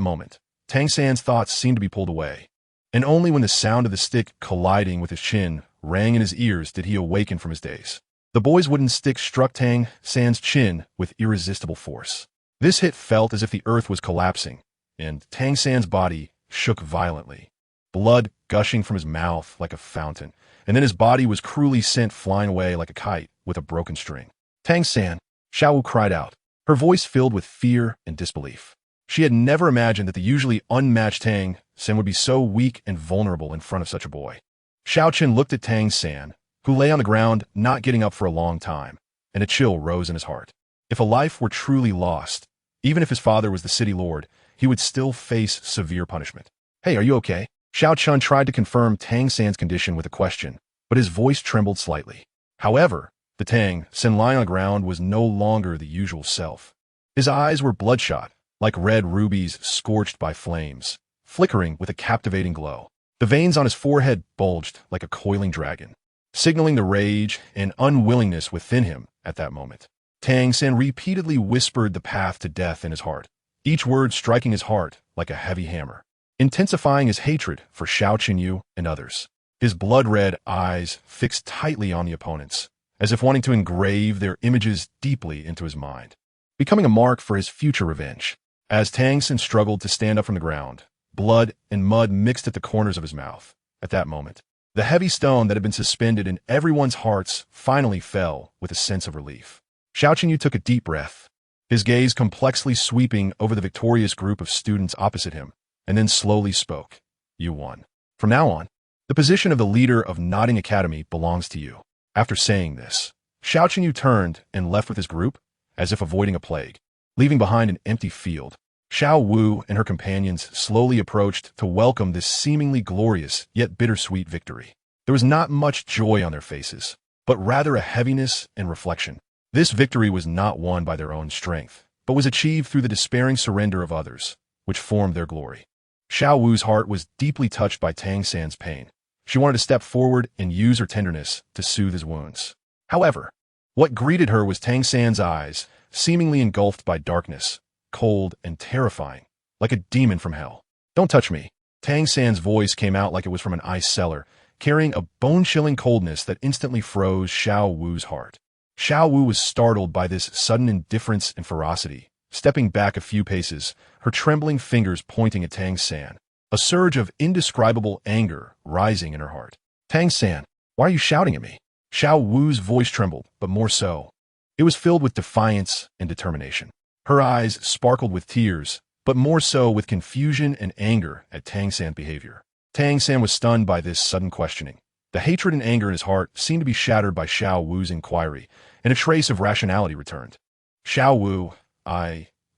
moment, Tang San's thoughts seemed to be pulled away, and only when the sound of the stick colliding with his chin rang in his ears did he awaken from his daze. The boy's wooden stick struck Tang San's chin with irresistible force. This hit felt as if the earth was collapsing, and Tang San's body shook violently, blood gushing from his mouth like a fountain, and then his body was cruelly sent flying away like a kite with a broken string. Tang San, Xiao Wu cried out, her voice filled with fear and disbelief. She had never imagined that the usually unmatched Tang San would be so weak and vulnerable in front of such a boy. Xiao Qian looked at Tang San, who lay on the ground, not getting up for a long time, and a chill rose in his heart. If a life were truly lost, even if his father was the city lord, he would still face severe punishment. Hey, are you okay? Xiao Qian tried to confirm Tang San's condition with a question, but his voice trembled slightly. However, the Tang San lying on the ground was no longer the usual self. His eyes were bloodshot, like red rubies scorched by flames, flickering with a captivating glow. The veins on his forehead bulged like a coiling dragon, signaling the rage and unwillingness within him at that moment. Tang San repeatedly whispered the path to death in his heart, each word striking his heart like a heavy hammer, intensifying his hatred for Xiao Qinyu and others. His blood-red eyes fixed tightly on the opponents, as if wanting to engrave their images deeply into his mind, becoming a mark for his future revenge. As Tang San struggled to stand up from the ground, blood and mud mixed at the corners of his mouth. At that moment, the heavy stone that had been suspended in everyone's hearts finally fell with a sense of relief. Xiao Qinyu took a deep breath, his gaze complexly sweeping over the victorious group of students opposite him, and then slowly spoke. You won. From now on, the position of the leader of Nodding Academy belongs to you. After saying this, Xiao Qinyu turned and left with his group, as if avoiding a plague, leaving behind an empty field. Xiao Wu and her companions slowly approached to welcome this seemingly glorious yet bittersweet victory. There was not much joy on their faces, but rather a heaviness and reflection. This victory was not won by their own strength, but was achieved through the despairing surrender of others, which formed their glory. Xiao Wu's heart was deeply touched by Tang San's pain. She wanted to step forward and use her tenderness to soothe his wounds. However, what greeted her was Tang San's eyes, seemingly engulfed by darkness, cold and terrifying, like a demon from hell. Don't touch me. Tang San's voice came out like it was from an ice cellar, carrying a bone-chilling coldness that instantly froze Xiao Wu's heart. Xiao Wu was startled by this sudden indifference and ferocity, stepping back a few paces, her trembling fingers pointing at Tang San, a surge of indescribable anger rising in her heart. Tang San, why are you shouting at me? Xiao Wu's voice trembled, but more so. It was filled with defiance and determination. Her eyes sparkled with tears, but more so with confusion and anger at Tang San's behavior. Tang San was stunned by this sudden questioning. The hatred and anger in his heart seemed to be shattered by Xiao Wu's inquiry, and a trace of rationality returned. Xiao Wu,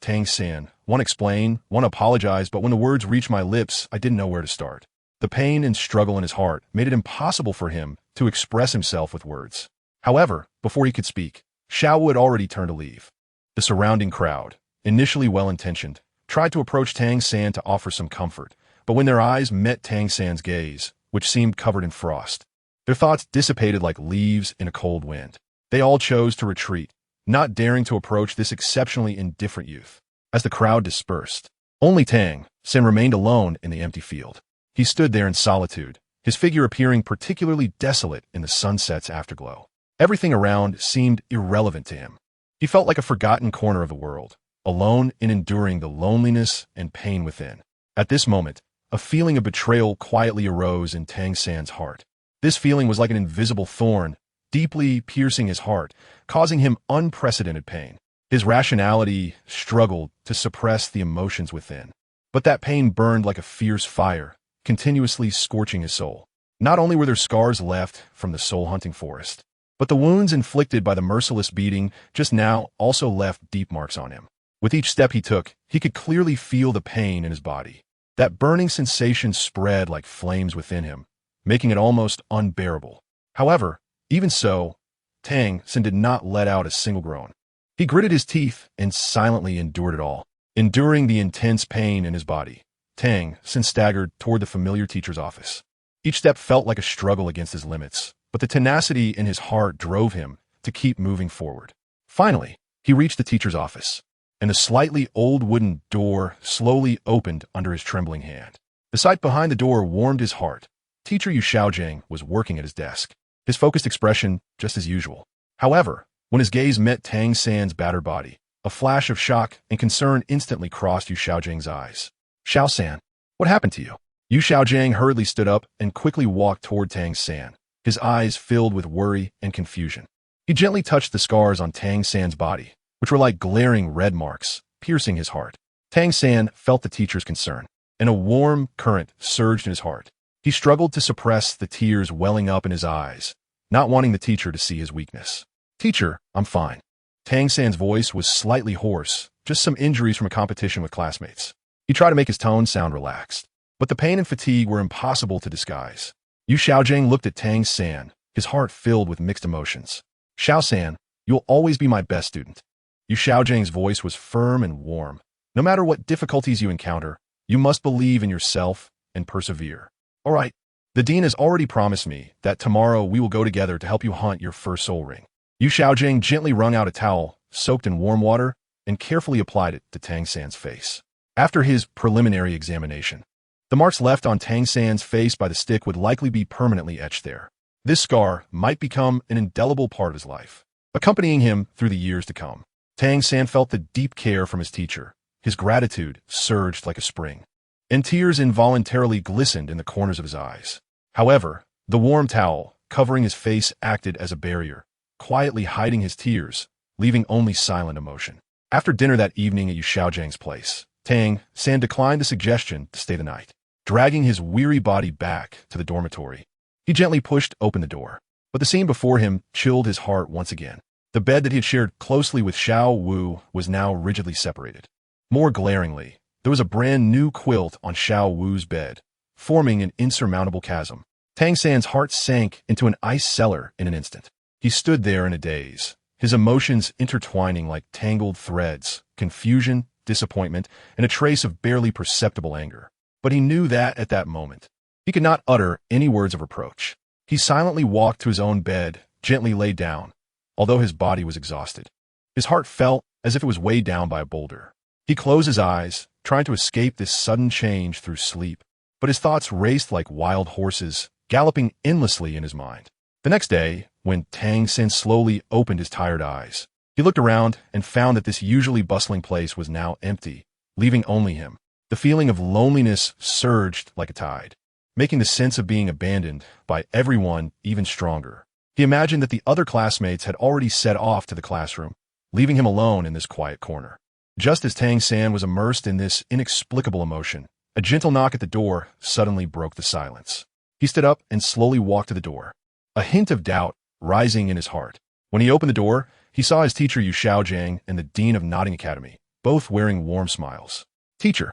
Tang San, want to explain, want to apologize, but when the words reached my lips, I didn't know where to start. The pain and struggle in his heart made it impossible for him to express himself with words. However, before he could speak, Xiao Wu had already turned to leave. The surrounding crowd, initially well-intentioned, tried to approach Tang San to offer some comfort, but when their eyes met Tang San's gaze, which seemed covered in frost, their thoughts dissipated like leaves in a cold wind. They all chose to retreat, not daring to approach this exceptionally indifferent youth. As the crowd dispersed, only Tang San remained alone in the empty field. He stood there in solitude, his figure appearing particularly desolate in the sunset's afterglow. Everything around seemed irrelevant to him. He felt like a forgotten corner of the world, alone in enduring the loneliness and pain within. At this moment, a feeling of betrayal quietly arose in Tang San's heart. This feeling was like an invisible thorn, deeply piercing his heart, causing him unprecedented pain. His rationality struggled to suppress the emotions within, but that pain burned like a fierce fire, continuously scorching his soul. Not only were there scars left from the soul-hunting forest, but the wounds inflicted by the merciless beating just now also left deep marks on him. With each step he took, he could clearly feel the pain in his body. That burning sensation spread like flames within him, making it almost unbearable. However, even so, Tang San did not let out a single groan. He gritted his teeth and silently endured it all, enduring the intense pain in his body, Tang San staggered toward the familiar teacher's office. Each step felt like a struggle against his limits, but the tenacity in his heart drove him to keep moving forward. Finally, he reached the teacher's office, and the slightly old wooden door slowly opened under his trembling hand. The sight behind the door warmed his heart. Teacher Yu Xiaojiang was working at his desk, his focused expression just as usual. However, when his gaze met Tang San's battered body, a flash of shock and concern instantly crossed Yu Xiaojiang's eyes. "Xiao San, what happened to you?" Yu Xiaojiang hurriedly stood up and quickly walked toward Tang San, his eyes filled with worry and confusion. He gently touched the scars on Tang San's body, which were like glaring red marks, piercing his heart. Tang San felt the teacher's concern, and a warm current surged in his heart. He struggled to suppress the tears welling up in his eyes, not wanting the teacher to see his weakness. "Teacher, I'm fine." Tang San's voice was slightly hoarse, just some injuries from a competition with classmates. He tried to make his tone sound relaxed, but the pain and fatigue were impossible to disguise. Yu Xiaojiang looked at Tang San, his heart filled with mixed emotions. "Xiao San, you'll always be my best student." Yu Xiaojiang's voice was firm and warm. "No matter what difficulties you encounter, you must believe in yourself and persevere. All right, the dean has already promised me that tomorrow we will go together to help you hunt your first soul ring." Yu Xiaojiang gently wrung out a towel, soaked in warm water, and carefully applied it to Tang San's face. After his preliminary examination, the marks left on Tang San's face by the stick would likely be permanently etched there. This scar might become an indelible part of his life, accompanying him through the years to come. Tang San felt the deep care from his teacher. His gratitude surged like a spring, and tears involuntarily glistened in the corners of his eyes. However, the warm towel covering his face acted as a barrier, quietly hiding his tears, leaving only silent emotion. After dinner that evening at Yu Xiaojiang's place, Tang San declined the suggestion to stay the night. Dragging his weary body back to the dormitory, he gently pushed open the door. But the scene before him chilled his heart once again. The bed that he had shared closely with Xiao Wu was now rigidly separated. More glaringly, there was a brand new quilt on Xiao Wu's bed, forming an insurmountable chasm. Tang San's heart sank into an ice cellar in an instant. He stood there in a daze, his emotions intertwining like tangled threads, confusion, disappointment, and a trace of barely perceptible anger. But he knew that at that moment, he could not utter any words of reproach. He silently walked to his own bed, gently lay down, although his body was exhausted. His heart felt as if it was weighed down by a boulder. He closed his eyes, trying to escape this sudden change through sleep, but his thoughts raced like wild horses, galloping endlessly in his mind. The next day, when Tang San slowly opened his tired eyes, he looked around and found that this usually bustling place was now empty, leaving only him. The feeling of loneliness surged like a tide, making the sense of being abandoned by everyone even stronger. He imagined that the other classmates had already set off to the classroom, leaving him alone in this quiet corner. Just as Tang San was immersed in this inexplicable emotion, a gentle knock at the door suddenly broke the silence. He stood up and slowly walked to the door, a hint of doubt rising in his heart. When he opened the door, he saw his teacher Yu Xiaojiang and the dean of Nodding Academy, both wearing warm smiles. "Teacher,"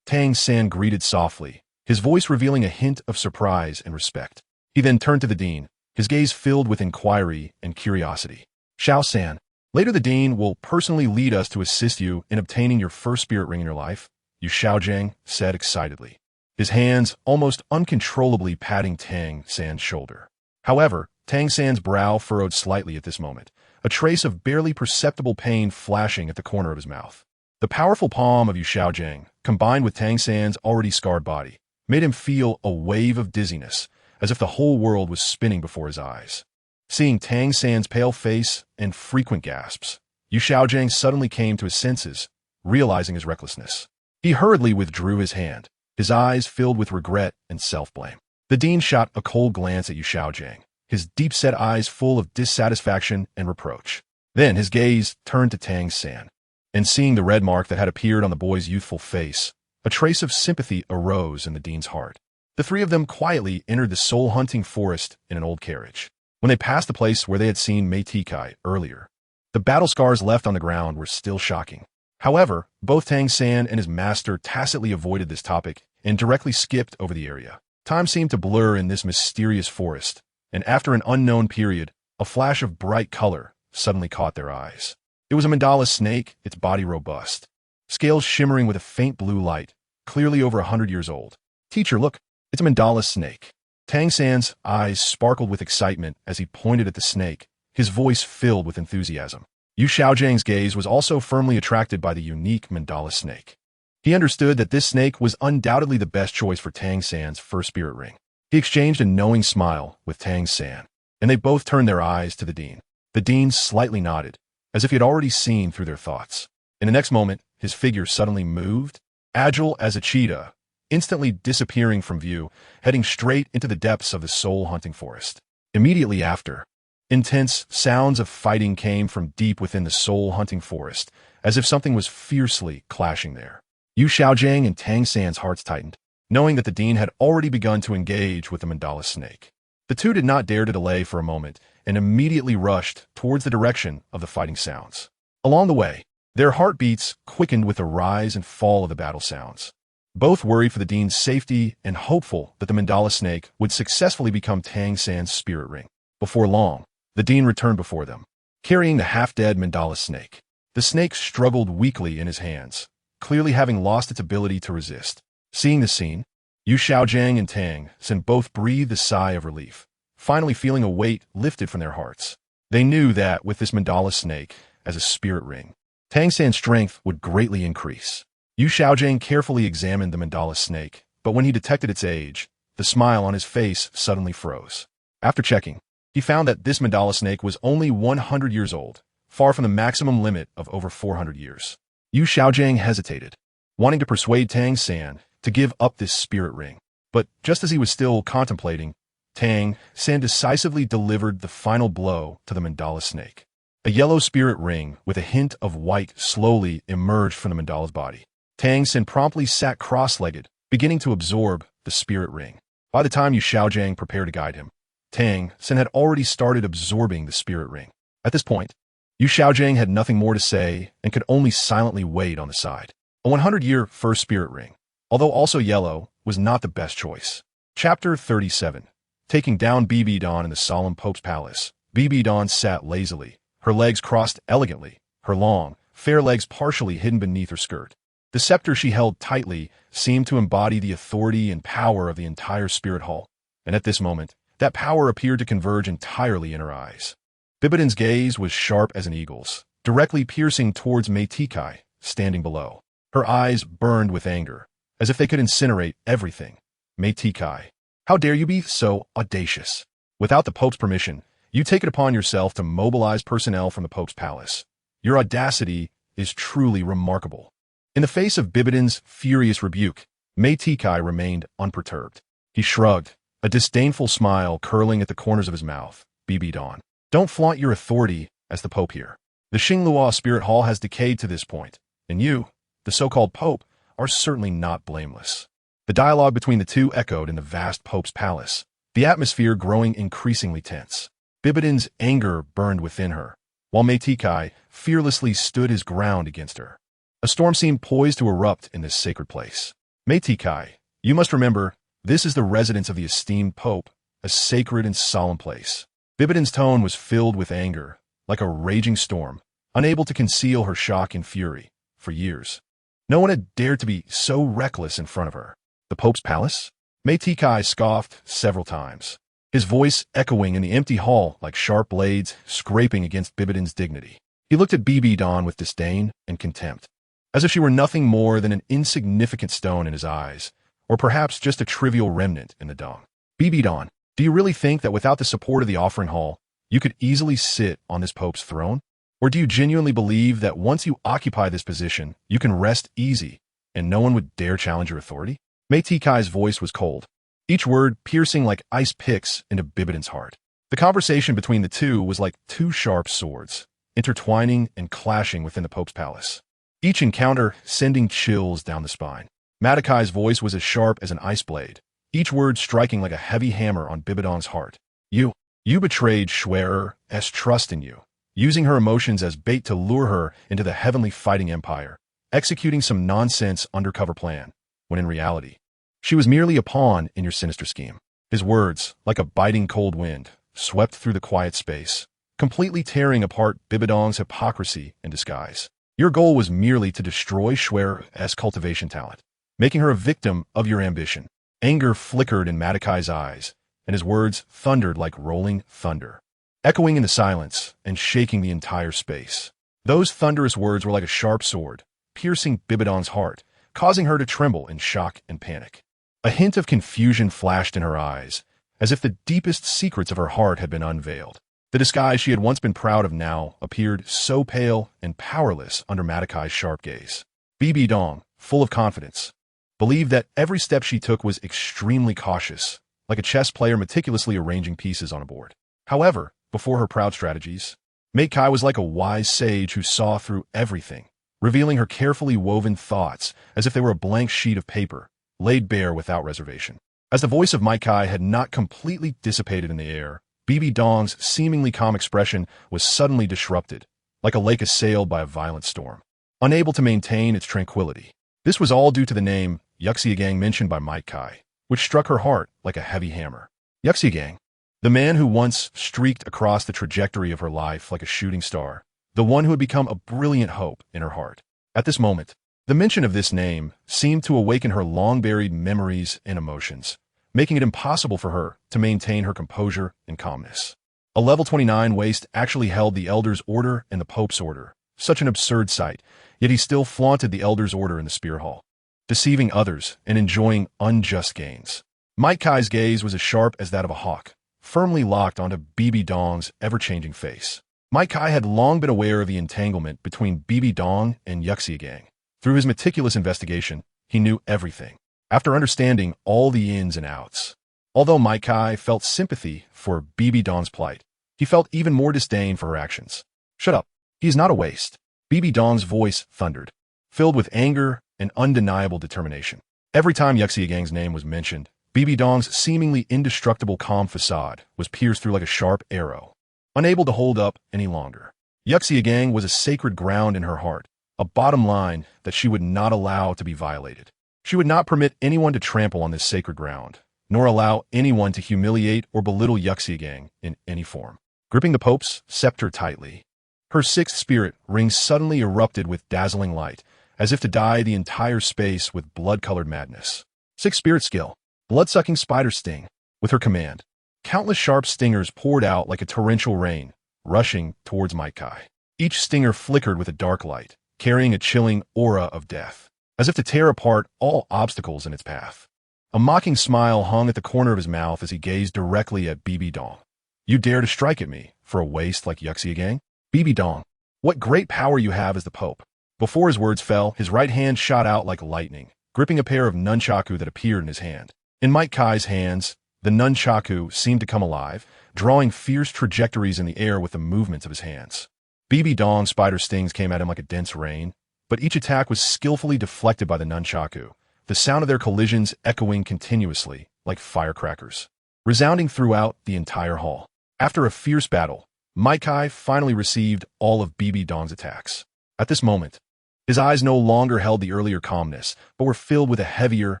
Tang San greeted softly, his voice revealing a hint of surprise and respect. He then turned to the dean, his gaze filled with inquiry and curiosity. "Xiao San, later the dean will personally lead us to assist you in obtaining your first spirit ring in your life," Yu Xiaojiang said excitedly, his hands almost uncontrollably patting Tang San's shoulder. However, Tang San's brow furrowed slightly at this moment, a trace of barely perceptible pain flashing at the corner of his mouth. The powerful palm of Yu Xiaojiang, combined with Tang San's already scarred body, made him feel a wave of dizziness, as if the whole world was spinning before his eyes. Seeing Tang San's pale face and frequent gasps, Yu Xiaojiang suddenly came to his senses, realizing his recklessness. He hurriedly withdrew his hand, his eyes filled with regret and self-blame. The dean shot a cold glance at Yu Xiaojiang, his deep-set eyes full of dissatisfaction and reproach. Then his gaze turned to Tang San, and seeing the red mark that had appeared on the boy's youthful face, a trace of sympathy arose in the dean's heart. The three of them quietly entered the soul-hunting forest in an old carriage. When they passed the place where they had seen mythical earlier, the battle scars left on the ground were still shocking. However, both Tang San and his master tacitly avoided this topic and directly skipped over the area. Time seemed to blur in this mysterious forest, and after an unknown period, a flash of bright color suddenly caught their eyes. It was a mandala snake, its body robust, scales shimmering with a faint blue light, clearly over 100 years old. Teacher, look, it's a mandala snake. Tang San's eyes sparkled with excitement as he pointed at the snake, his voice filled with enthusiasm. Yu Xiaojiang's gaze was also firmly attracted by the unique mandala snake. He understood that this snake was undoubtedly the best choice for Tang San's first spirit ring. He exchanged a knowing smile with Tang San, and they both turned their eyes to the dean. The dean slightly nodded, as if he had already seen through their thoughts. In the next moment, his figure suddenly moved, agile as a cheetah, instantly disappearing from view, heading straight into the depths of the soul-hunting forest. Immediately after, intense sounds of fighting came from deep within the soul-hunting forest, as if something was fiercely clashing there. Yu Xiaojiang and Tang San's hearts tightened, knowing that the dean had already begun to engage with the mandala snake. The two did not dare to delay for a moment and immediately rushed towards the direction of the fighting sounds. Along the way, their heartbeats quickened with the rise and fall of the battle sounds. Both worried for the dean's safety and hopeful that the mandala snake would successfully become Tang San's spirit ring. Before long, the dean returned before them, carrying the half-dead mandala snake. The snake struggled weakly in his hands, clearly having lost its ability to resist. Seeing the scene, Yu Xiaojiang and Tang San both breathed a sigh of relief, finally feeling a weight lifted from their hearts. They knew that with this mandala snake as a spirit ring, Tang San's strength would greatly increase. Yu Xiaojiang carefully examined the mandala snake, but when he detected its age, the smile on his face suddenly froze. After checking, he found that this mandala snake was only 100 years old, far from the maximum limit of over 400 years. Yu Xiaojiang hesitated, wanting to persuade Tang San to give up this spirit ring. But just as he was still contemplating, Tang San decisively delivered the final blow to the mandala snake. A yellow spirit ring with a hint of white slowly emerged from the mandala's body. Tang San promptly sat cross-legged, beginning to absorb the spirit ring. By the time Yu Xiaojiang prepared to guide him, Tang San had already started absorbing the spirit ring. At this point, Yu Xiaojiang had nothing more to say and could only silently wait on the side. A 100-year first spirit ring, although also yellow, was not the best choice. Chapter 37. Taking down Bibi Dawn in the solemn Pope's palace, Bibi Dawn sat lazily, her legs crossed elegantly, her long, fair legs partially hidden beneath her skirt. The scepter she held tightly seemed to embody the authority and power of the entire spirit hall, and at this moment, that power appeared to converge entirely in her eyes. Bibidon's gaze was sharp as an eagle's, directly piercing towards mythical, standing below. Her eyes burned with anger, as if they could incinerate everything. Mythical, how dare you be so audacious? Without the Pope's permission, you take it upon yourself to mobilize personnel from the Pope's palace. Your audacity is truly remarkable. In the face of Bibidon's furious rebuke, mythical remained unperturbed. He shrugged, a disdainful smile curling at the corners of his mouth. Bibi Dawn, don't flaunt your authority as the Pope here. The Xinglua Spirit Hall has decayed to this point, and you, the so-called Pope, are certainly not blameless. The dialogue between the two echoed in the vast Pope's palace, the atmosphere growing increasingly tense. Bibidon's anger burned within her, while mythical fearlessly stood his ground against her. A storm seemed poised to erupt in this sacred place. Mythical, you must remember, this is the residence of the esteemed Pope, a sacred and solemn place. Bibidon's tone was filled with anger, like a raging storm, unable to conceal her shock and fury. For years, no one had dared to be so reckless in front of her. The Pope's palace? Mythical scoffed several times, his voice echoing in the empty hall like sharp blades scraping against Bibidon's dignity. He looked at Bibi Dawn with disdain and contempt, as if she were nothing more than an insignificant stone in his eyes, or perhaps just a trivial remnant in the dung. Bibi Dawn, do you really think that without the support of the offering hall, you could easily sit on this Pope's throne? Or do you genuinely believe that once you occupy this position, you can rest easy, and no one would dare challenge your authority? Mythical's voice was cold, each word piercing like ice picks into Bibidon's heart. The conversation between the two was like two sharp swords, intertwining and clashing within the Pope's palace, each encounter sending chills down the spine. Matikai's voice was as sharp as an ice blade, each word striking like a heavy hammer on Bibidon's heart. You betrayed Schwerer's trust in you, using her emotions as bait to lure her into the heavenly fighting empire, executing some nonsense undercover plan, when in reality, she was merely a pawn in your sinister scheme. His words, like a biting cold wind, swept through the quiet space, completely tearing apart Bibidon's hypocrisy and disguise. Your goal was merely to destroy Schwerer's cultivation talent. making her a victim of your ambition. Anger flickered in Matakai's eyes, and his words thundered like rolling thunder, echoing in the silence and shaking the entire space. Those thunderous words were like a sharp sword, piercing Bibidon's heart, causing her to tremble in shock and panic. A hint of confusion flashed in her eyes, as if the deepest secrets of her heart had been unveiled. The disguise she had once been proud of now appeared so pale and powerless under Matakai's sharp gaze. Bibidong, full of confidence, believed that every step she took was extremely cautious, like a chess player meticulously arranging pieces on a board. However, before her proud strategies, Makai was like a wise sage who saw through everything, revealing her carefully woven thoughts as if they were a blank sheet of paper, laid bare without reservation. As the voice of Makai had not completely dissipated in the air, Bibidong's seemingly calm expression was suddenly disrupted, like a lake assailed by a violent storm, unable to maintain its tranquility. This was all due to the name Yuxiagang mentioned by Makai, which struck her heart like a heavy hammer. Yuxiagang, the man who once streaked across the trajectory of her life like a shooting star, the one who had become a brilliant hope in her heart. At this moment, the mention of this name seemed to awaken her long-buried memories and emotions, making it impossible for her to maintain her composure and calmness. A level 29 waste actually held the Elder's Order and the Pope's Order, such an absurd sight, yet he still flaunted the Elder's Order in the Spear Hall, deceiving others and enjoying unjust gains. Maikai's gaze was as sharp as that of a hawk, firmly locked onto Bibidong's ever-changing face. Maikai had long been aware of the entanglement between Bibidong and Yuxiagang. Through his meticulous investigation, he knew everything. After understanding all the ins and outs, although Maikai felt sympathy for Bibidong's plight, he felt even more disdain for her actions. "Shut up. He is not a waste." Bibidong's voice thundered, filled with anger and undeniable determination. Every time Yuxiagang's name was mentioned, Bibidong's seemingly indestructible calm facade was pierced through like a sharp arrow, unable to hold up any longer. Yuxiagang was a sacred ground in her heart, a bottom line that she would not allow to be violated. She would not permit anyone to trample on this sacred ground, nor allow anyone to humiliate or belittle Yuxiagang in any form. Gripping the Pope's scepter tightly, her sixth spirit ring suddenly erupted with dazzling light, as if to dye the entire space with blood-colored madness. Sixth spirit skill, blood-sucking spider sting. With her command, countless sharp stingers poured out like a torrential rain, rushing towards Maikai. Each stinger flickered with a dark light, carrying a chilling aura of death, as if to tear apart all obstacles in its path. A mocking smile hung at the corner of his mouth as he gazed directly at Bibidong. "You dare to strike at me for a waste like Yuxiagang? Bibidong, what great power you have as the Pope." Before his words fell, his right hand shot out like lightning, gripping a pair of nunchaku that appeared in his hand. In Maikai's hands, the nunchaku seemed to come alive, drawing fierce trajectories in the air with the movements of his hands. Bibidong's spider stings came at him like a dense rain, but each attack was skillfully deflected by the nunchaku, the sound of their collisions echoing continuously, like firecrackers, resounding throughout the entire hall. After a fierce battle, Maikai finally received all of Bibidong's attacks. At this moment, his eyes no longer held the earlier calmness, but were filled with a heavier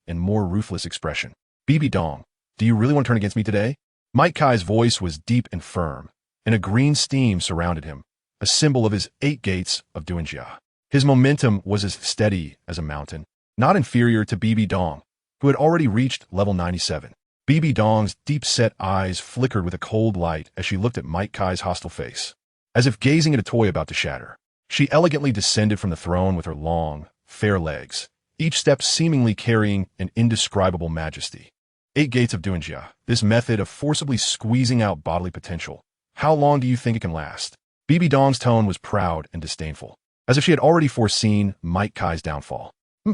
and more ruthless expression. "Bibidong, do you really want to turn against me today?" Maikai's voice was deep and firm, and a green steam surrounded him, a symbol of his 8 gates of Duanjia. His momentum was as steady as a mountain, not inferior to Bibidong, who had already reached level 97. Bibidong's deep-set eyes flickered with a cold light as she looked at Maikai's hostile face, as if gazing at a toy about to shatter. She elegantly descended from the throne with her long, fair legs, each step seemingly carrying an indescribable majesty. 8 gates of Duanjia, this method of forcibly squeezing out bodily potential. How long do you think it can last? Bibidong's tone was proud and disdainful, as if she had already foreseen Maikai's downfall.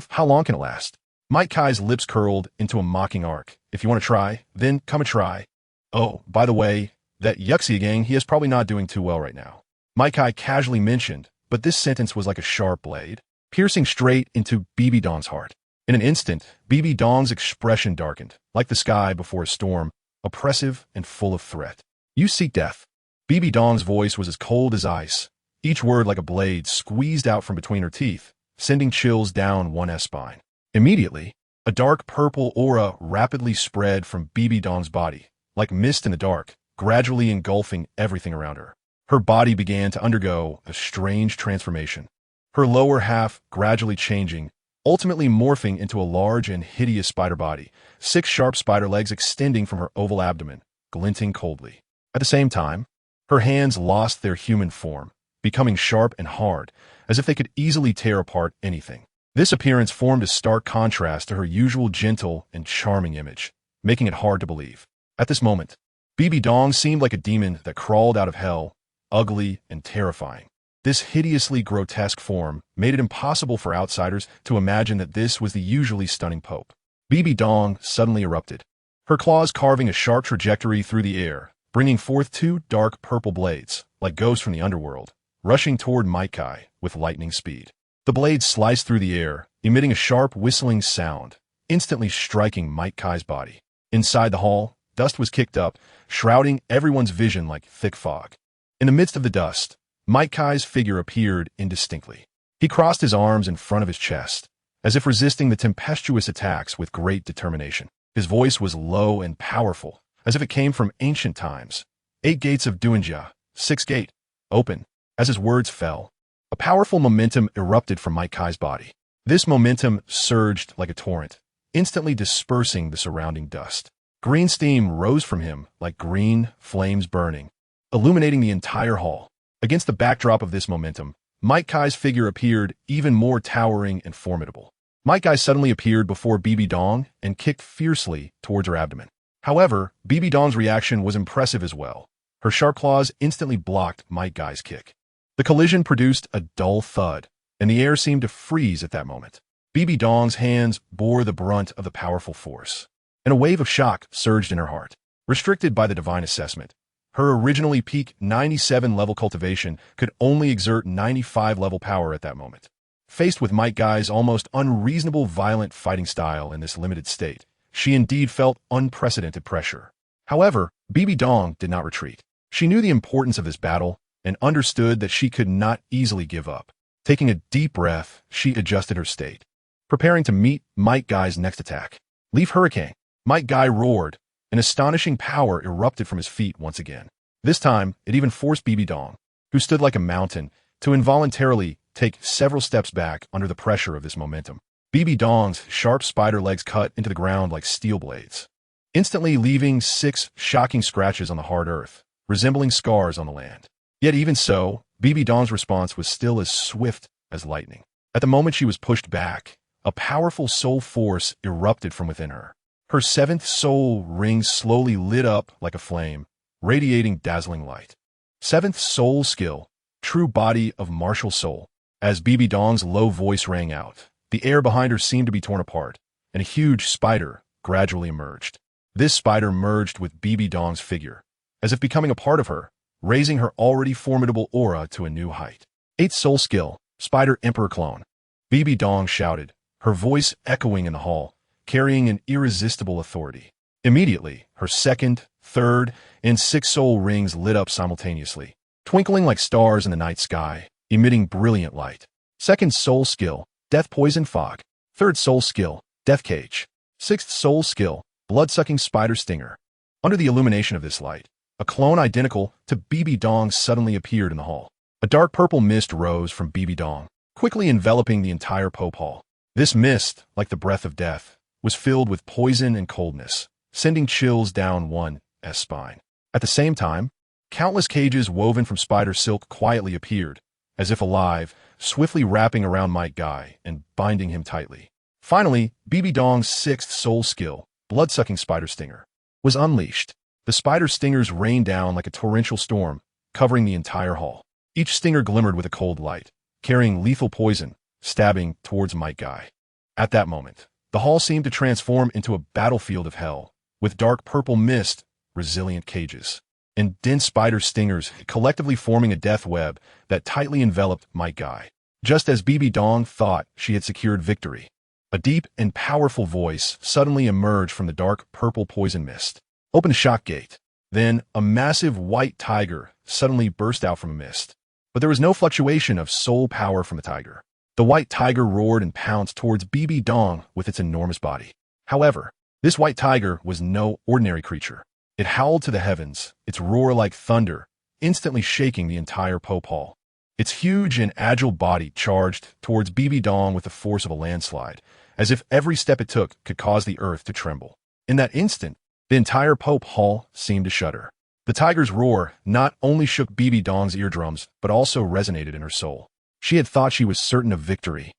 How long can it last? Maikai's lips curled into a mocking arc. "If you want to try, then come and try. Oh, by the way, that Yuxiagang, he is probably not doing too well right now." Maikai casually mentioned, but this sentence was like a sharp blade, piercing straight into Bibidong's heart. In an instant, Bibidong's expression darkened, like the sky before a storm, oppressive and full of threat. "You seek death." Bibidong's voice was as cold as ice, each word like a blade squeezed out from between her teeth, sending chills down one's spine. Immediately, a dark purple aura rapidly spread from Bibidong's body, like mist in the dark, gradually engulfing everything around her. Her body began to undergo a strange transformation, her lower half gradually changing ultimately morphing into a large and hideous spider body, 6 sharp spider legs extending from her oval abdomen, glinting coldly. At the same time, her hands lost their human form, becoming sharp and hard, as if they could easily tear apart anything. This appearance formed a stark contrast to her usual gentle and charming image, making it hard to believe. At this moment, Bibi Dong seemed like a demon that crawled out of hell, ugly and terrifying. This hideously grotesque form made it impossible for outsiders to imagine that this was the usually stunning Pope. Bibi Dong suddenly erupted, her claws carving a sharp trajectory through the air, bringing forth 2 dark purple blades, like ghosts from the underworld, rushing toward Might Kai with lightning speed. The blades sliced through the air, emitting a sharp whistling sound, instantly striking Might Kai's body. Inside the hall, dust was kicked up, shrouding everyone's vision like thick fog. In the midst of the dust, Might Kai's figure appeared indistinctly. He crossed his arms in front of his chest, as if resisting the tempestuous attacks with great determination. His voice was low and powerful, as if it came from ancient times. 8 gates of Duanjia, 6th gate, open. As his words fell, a powerful momentum erupted from Might Kai's body. This momentum surged like a torrent, instantly dispersing the surrounding dust. Green steam rose from him like green flames burning, illuminating the entire hall. Against the backdrop of this momentum, Might Kai's figure appeared even more towering and formidable. Might Kai suddenly appeared before Bibi Dong and kicked fiercely towards her abdomen. However, Bibi Dong's reaction was impressive as well. Her sharp claws instantly blocked Might Kai's kick. The collision produced a dull thud, and the air seemed to freeze at that moment. Bibi Dong's hands bore the brunt of the powerful force, and a wave of shock surged in her heart. Restricted by the divine assessment, her originally peak 97-level cultivation could only exert 95-level power at that moment. Faced with Might Kai's almost unreasonable violent fighting style in this limited state, she indeed felt unprecedented pressure. However, Bibi Dong did not retreat. She knew the importance of this battle and understood that she could not easily give up. Taking a deep breath, she adjusted her state, preparing to meet Might Kai's next attack. Leaf Hurricane. Might Kai roared. An astonishing power erupted from his feet once again. This time, it even forced Bibi Dong, who stood like a mountain, to involuntarily take several steps back under the pressure of this momentum. Bibi Dong's sharp spider legs cut into the ground like steel blades, instantly leaving 6 shocking scratches on the hard earth, resembling scars on the land. Yet even so, Bibi Dong's response was still as swift as lightning. At the moment she was pushed back, a powerful soul force erupted from within her. Her 7th soul ring slowly lit up like a flame, radiating dazzling light. 7th soul skill, true body of martial soul. As Bibi Dong's low voice rang out, the air behind her seemed to be torn apart, and a huge spider gradually emerged. This spider merged with Bibi Dong's figure, as if becoming a part of her, raising her already formidable aura to a new height. 8th soul skill, Spider Emperor Clone. Bibi Dong shouted, her voice echoing in the hall, carrying an irresistible authority. Immediately, her 2nd, 3rd, and 6th soul rings lit up simultaneously, twinkling like stars in the night sky, emitting brilliant light. 2nd soul skill, Death Poison Fog. 3rd soul skill, Death Cage. 6th soul skill, Blood-Sucking Spider Stinger. Under the illumination of this light, a clone identical to Bibi Dong suddenly appeared in the hall. A dark purple mist rose from Bibi Dong, quickly enveloping the entire Pope Hall. This mist, like the breath of death, was filled with poison and coldness, sending chills down one's spine. At the same time, countless cages woven from spider silk quietly appeared, as if alive, swiftly wrapping around Might Kai and binding him tightly. Finally, Bibi Dong's 6th soul skill, Blood-Sucking Spider Stinger, was unleashed. The spider stingers rained down like a torrential storm, covering the entire hall. Each stinger glimmered with a cold light, carrying lethal poison, stabbing towards Might Kai. At that moment, the hall seemed to transform into a battlefield of hell, with dark purple mist, resilient cages, and dense spider stingers collectively forming a death web that tightly enveloped Might Kai. Just as Bibi Dong thought she had secured victory, a deep and powerful voice suddenly emerged from the dark purple poison mist. Open the shock gate. Then, a massive white tiger suddenly burst out from a mist. But there was no fluctuation of soul power from the tiger. The white tiger roared and pounced towards Bibi Dong with its enormous body. However, this white tiger was no ordinary creature. It howled to the heavens, its roar like thunder, instantly shaking the entire Pope Hall. its huge and agile body charged towards Bibi Dong with the force of a landslide, as if every step it took could cause the earth to tremble. In that instant, the entire Pope Hall seemed to shudder. The tiger's roar not only shook Bibi Dong's eardrums, but also resonated in her soul. She had thought she was certain of victory.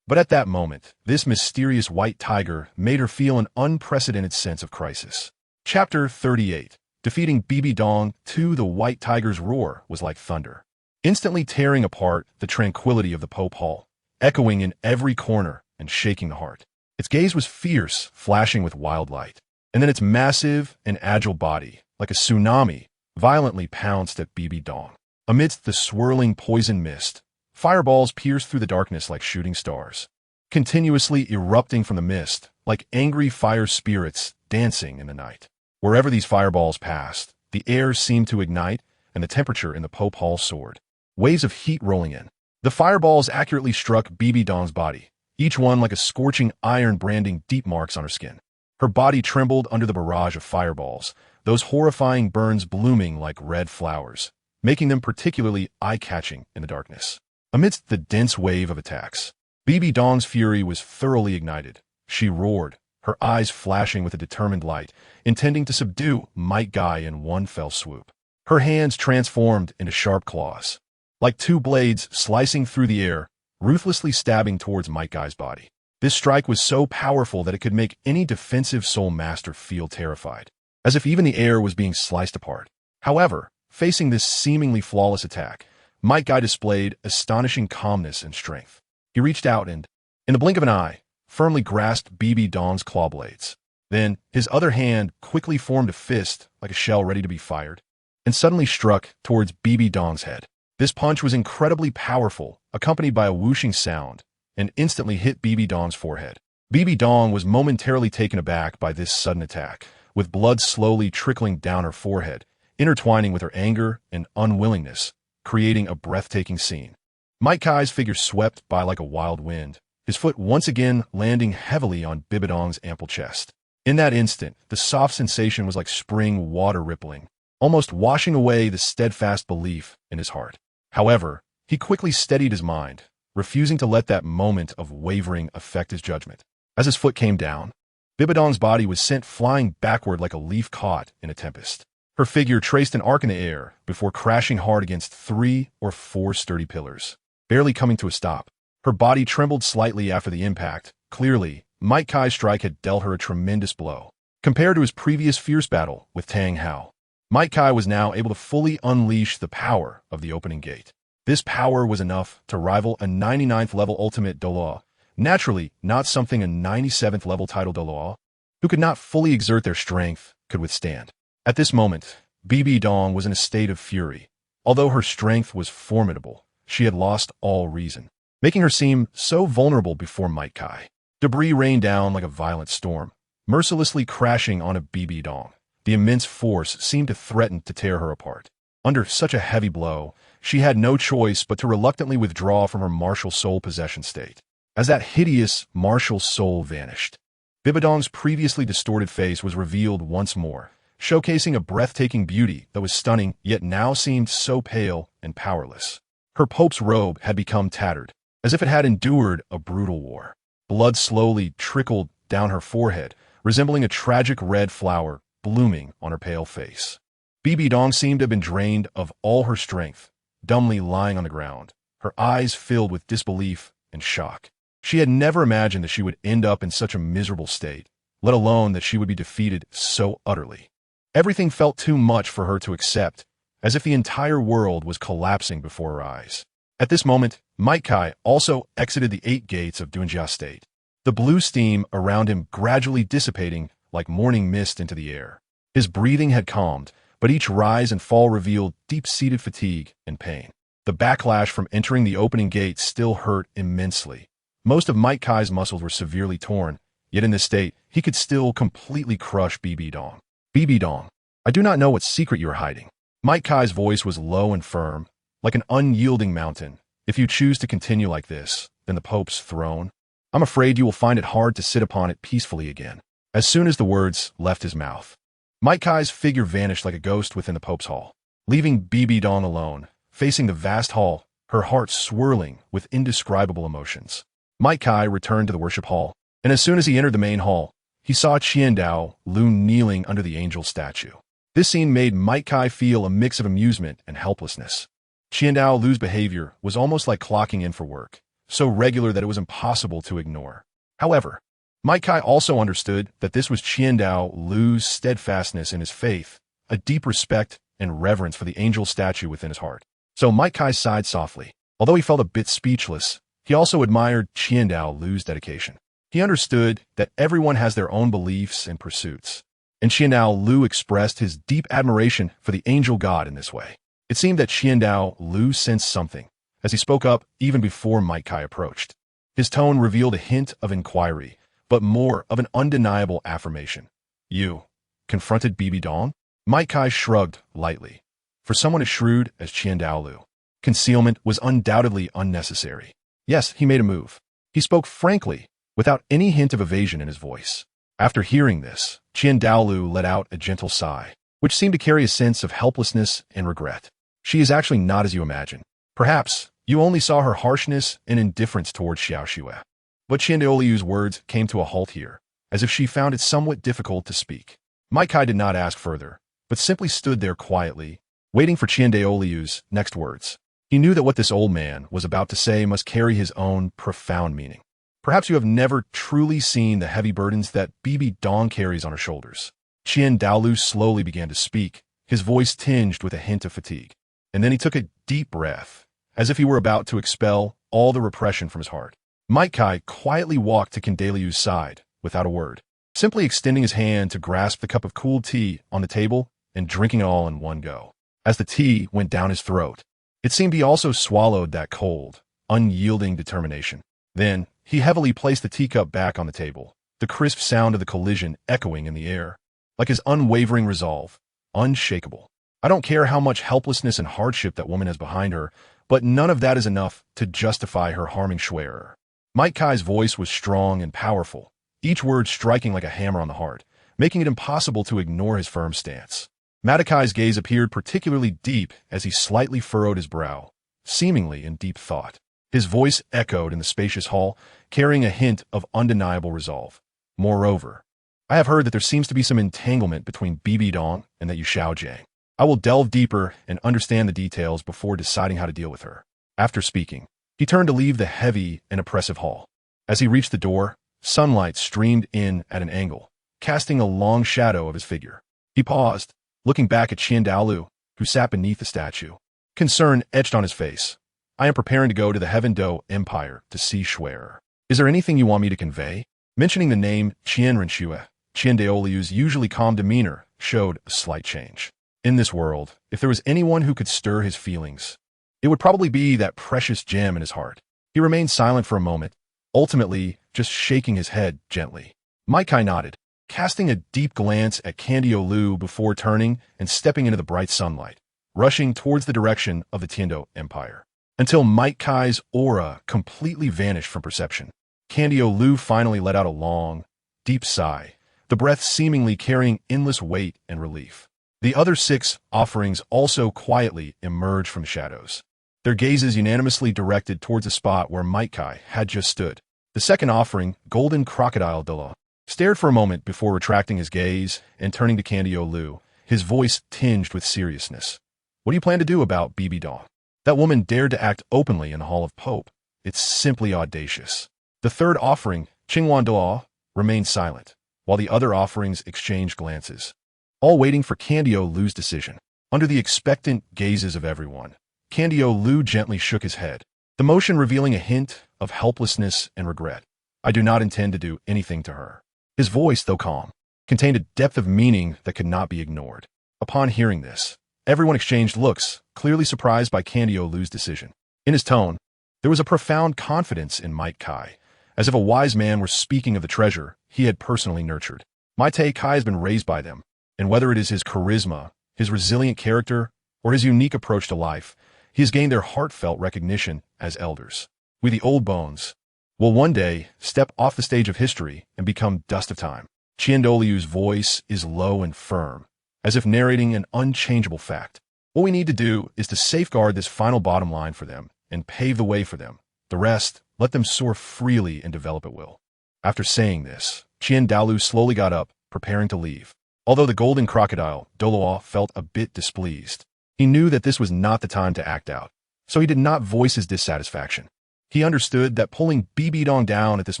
But at that moment, this mysterious white tiger made her feel an unprecedented sense of crisis. Chapter 38. Defeating Bibi Dong. The white tiger's roar was like thunder, instantly tearing apart the tranquility of the Pope Hall, echoing in every corner and shaking the heart. Its gaze was fierce, flashing with wild light, and then its massive and agile body, like a tsunami, violently pounced at Bibi Dong. Amidst the swirling poison mist, fireballs pierced through the darkness like shooting stars, continuously erupting from the mist like angry fire spirits dancing in the night. Wherever these fireballs passed, the air seemed to ignite and the temperature in the Pope Hall soared. Waves of heat rolling in. The fireballs accurately struck Bibi Dong's body, each one like a scorching iron branding deep marks on her skin. Her body trembled under the barrage of fireballs, those horrifying burns blooming like red flowers, making them particularly eye-catching in the darkness. Amidst the dense wave of attacks, Bibi Dong's fury was thoroughly ignited. She roared, her eyes flashing with a determined light, intending to subdue Might Guy in one fell swoop. Her hands transformed into sharp claws, like two blades slicing through the air, ruthlessly stabbing towards Might Guy's body. This strike was so powerful that it could make any defensive soul master feel terrified, as if even the air was being sliced apart. However, facing this seemingly flawless attack, Might Guy displayed astonishing calmness and strength. He reached out and, in the blink of an eye, firmly grasped Bibi Dong's claw blades. Then, his other hand quickly formed a fist like a shell ready to be fired, and suddenly struck towards Bibi Dong's head. This punch was incredibly powerful, accompanied by a whooshing sound, and instantly hit Bibi Dong's forehead. Bibi Dong was momentarily taken aback by this sudden attack, with blood slowly trickling down her forehead, intertwining with her anger and unwillingness, creating a breathtaking scene. Might Guy's figure swept by like a wild wind, his foot once again landing heavily on Bibi Dong's ample chest. In that instant, the soft sensation was like spring water rippling, almost washing away the steadfast belief in his heart. However, he quickly steadied his mind, refusing to let that moment of wavering affect his judgment. As his foot came down, Bibi Dong's body was sent flying backward like a leaf caught in a tempest. Her figure traced an arc in the air before crashing hard against 3 or 4 sturdy pillars, barely coming to a stop. Her body trembled slightly after the impact. Clearly, Might Guy's strike had dealt her a tremendous blow. Compared to his previous fierce battle with Tang Hao, Might Guy was now able to fully unleash the power of the opening gate. This power was enough to rival a 99th level ultimate Douluo, naturally not something a 97th level title Douluo, who could not fully exert their strength, could withstand. At this moment, Bibi Dong was in a state of fury. Although her strength was formidable, she had lost all reason, making her seem so vulnerable before Might Guy. Debris rained down like a violent storm, mercilessly crashing onto Bibi Dong. The immense force seemed to threaten to tear her apart. Under such a heavy blow, she had no choice but to reluctantly withdraw from her martial soul possession state. As that hideous martial soul vanished, Bibi Dong's previously distorted face was revealed once more, showcasing a breathtaking beauty that was stunning yet now seemed so pale and powerless. Her Pope's robe had become tattered, as if it had endured a brutal war. Blood slowly trickled down her forehead, resembling a tragic red flower blooming on her pale face. Bibi Dong seemed to have been drained of all her strength, dumbly lying on the ground, her eyes filled with disbelief and shock. She had never imagined that she would end up in such a miserable state, let alone that she would be defeated so utterly. Everything felt too much for her to accept, as if the entire world was collapsing before her eyes. At this moment, Might Guy also exited the 8 gates of Dunjia State, the blue steam around him gradually dissipating like morning mist into the air. His breathing had calmed, but each rise and fall revealed deep-seated fatigue and pain. The backlash from entering the opening gate still hurt immensely. Most of Might Guy's muscles were severely torn, yet in this state, he could still completely crush Bibi Dong. Bibi Dong, I do not know what secret you are hiding. Might Guy's voice was low and firm, like an unyielding mountain. If you choose to continue like this, then the Pope's throne, I'm afraid you will find it hard to sit upon it peacefully again. As soon as the words left his mouth, Might Guy's figure vanished like a ghost within the Pope's hall, leaving Bibi Dong alone, facing the vast hall her heart swirling with indescribable emotions. Mike Kai returned to the worship hall, and as soon as he entered the main hall, he saw Qian kneeling under the angel statue. This scene made Mike Kai feel a mix of amusement and helplessness. Qian behavior was almost like clocking in for work, so regular that it was impossible to ignore. However, Mike Kai also understood that this was Qian steadfastness in his faith, a deep respect and reverence for the angel statue within his heart. So Mike Kai sighed softly. Although he felt a bit speechless, he also admired Qian dedication. He understood that everyone has their own beliefs and pursuits, and Qian expressed his deep admiration for the angel god in this way. It seemed that Qian sensed something, as he spoke up even before Mike Kai approached. His tone revealed a hint of inquiry, but more of an undeniable affirmation. You confronted Bibi Dong? Mike Kai shrugged lightly. For someone as shrewd as Qian concealment was undoubtedly unnecessary. Yes, he made a move. He spoke frankly, without any hint of evasion in his voice. After hearing this, Qian let out a gentle sigh, which seemed to carry a sense of helplessness and regret. She is actually not as you imagine. Perhaps you only saw her harshness and indifference towards Xiaoxue. But Qian words came to a halt here, as if she found it somewhat difficult to speak. Mike Kai did not ask further, but simply stood there quietly, waiting for Qian next words. He knew that what this old man was about to say must carry his own profound meaning. Perhaps you have never truly seen the heavy burdens that Bibi Dong carries on her shoulders. Qian slowly began to speak, his voice tinged with a hint of fatigue. And then he took a deep breath, as if he were about to expel all the repression from his heart. Mike Kai quietly walked to Qian side, without a word, simply extending his hand to grasp the cup of cooled tea on the table and drinking it all in one go. As the tea went down his throat, it seemed he also swallowed that cold, unyielding determination. Then, he heavily placed the teacup back on the table, the crisp sound of the collision echoing in the air, like his unwavering resolve, unshakable. I don't care how much helplessness and hardship that woman has behind her, but none of that is enough to justify her harming Schwerer. Mike Kai's voice was strong and powerful, each word striking like a hammer on the heart, making it impossible to ignore his firm stance. Matakai's gaze appeared particularly deep as he slightly furrowed his brow, seemingly in deep thought. His voice echoed in the spacious hall, carrying a hint of undeniable resolve. Moreover, I have heard that there seems to be some entanglement between Bibi Dong and that Yu Shaojiang. I will delve deeper and understand the details before deciding how to deal with her. After speaking, he turned to leave the heavy and oppressive hall. As he reached the door, sunlight streamed in at an angle, casting a long shadow of his figure. He paused, looking back at Qian who sat beneath the statue. Concern etched on his face. I am preparing to go to the Heaven Do Empire to see Schwerer. Is there anything you want me to convey? Mentioning the name Qian Renxue, Qian usually calm demeanor showed a slight change. In this world, if there was anyone who could stir his feelings, it would probably be that precious gem in his heart. He remained silent for a moment, ultimately just shaking his head gently. Mike Kai nodded, casting a deep glance at Qian before turning and stepping into the bright sunlight, rushing towards the direction of the Tiando Empire. Until Mike Kai's aura completely vanished from perception. Qian finally let out a long, deep sigh, the breath seemingly carrying endless weight and relief. The other 6 offerings also quietly emerged from shadows, their gazes unanimously directed towards the spot where Mike Kai had just stood. The second offering, Golden Crocodile Douluo, stared for a moment before retracting his gaze and turning to Qian, his voice tinged with seriousness. What do you plan to do about Bibi Dong? That woman dared to act openly in the Hall of Pope. It's simply audacious. The third offering, Qingwan Douluo, remained silent, while the other offerings exchanged glances, all waiting for Qian decision. Under the expectant gazes of everyone, Qian gently shook his head, the motion revealing a hint of helplessness and regret. I do not intend to do anything to her. His voice, though calm, contained a depth of meaning that could not be ignored. Upon hearing this, everyone exchanged looks, clearly surprised by Qian decision. In his tone, there was a profound confidence in Mike Kai, as if a wise man were speaking of the treasure he had personally nurtured. Mike Kai has been raised by them, and whether it is his charisma, his resilient character, or his unique approach to life, he has gained their heartfelt recognition as elders. We the old bones will one day step off the stage of history and become dust of time. Qian voice is low and firm, as if narrating an unchangeable fact. What we need to do is to safeguard this final bottom line for them and pave the way for them. The rest, let them soar freely and develop at will. After saying this, Douluo slowly got up, preparing to leave. Although the golden crocodile, Douluo, felt a bit displeased. He knew that this was not the time to act out, so he did not voice his dissatisfaction. He understood that pulling Bibidong down at this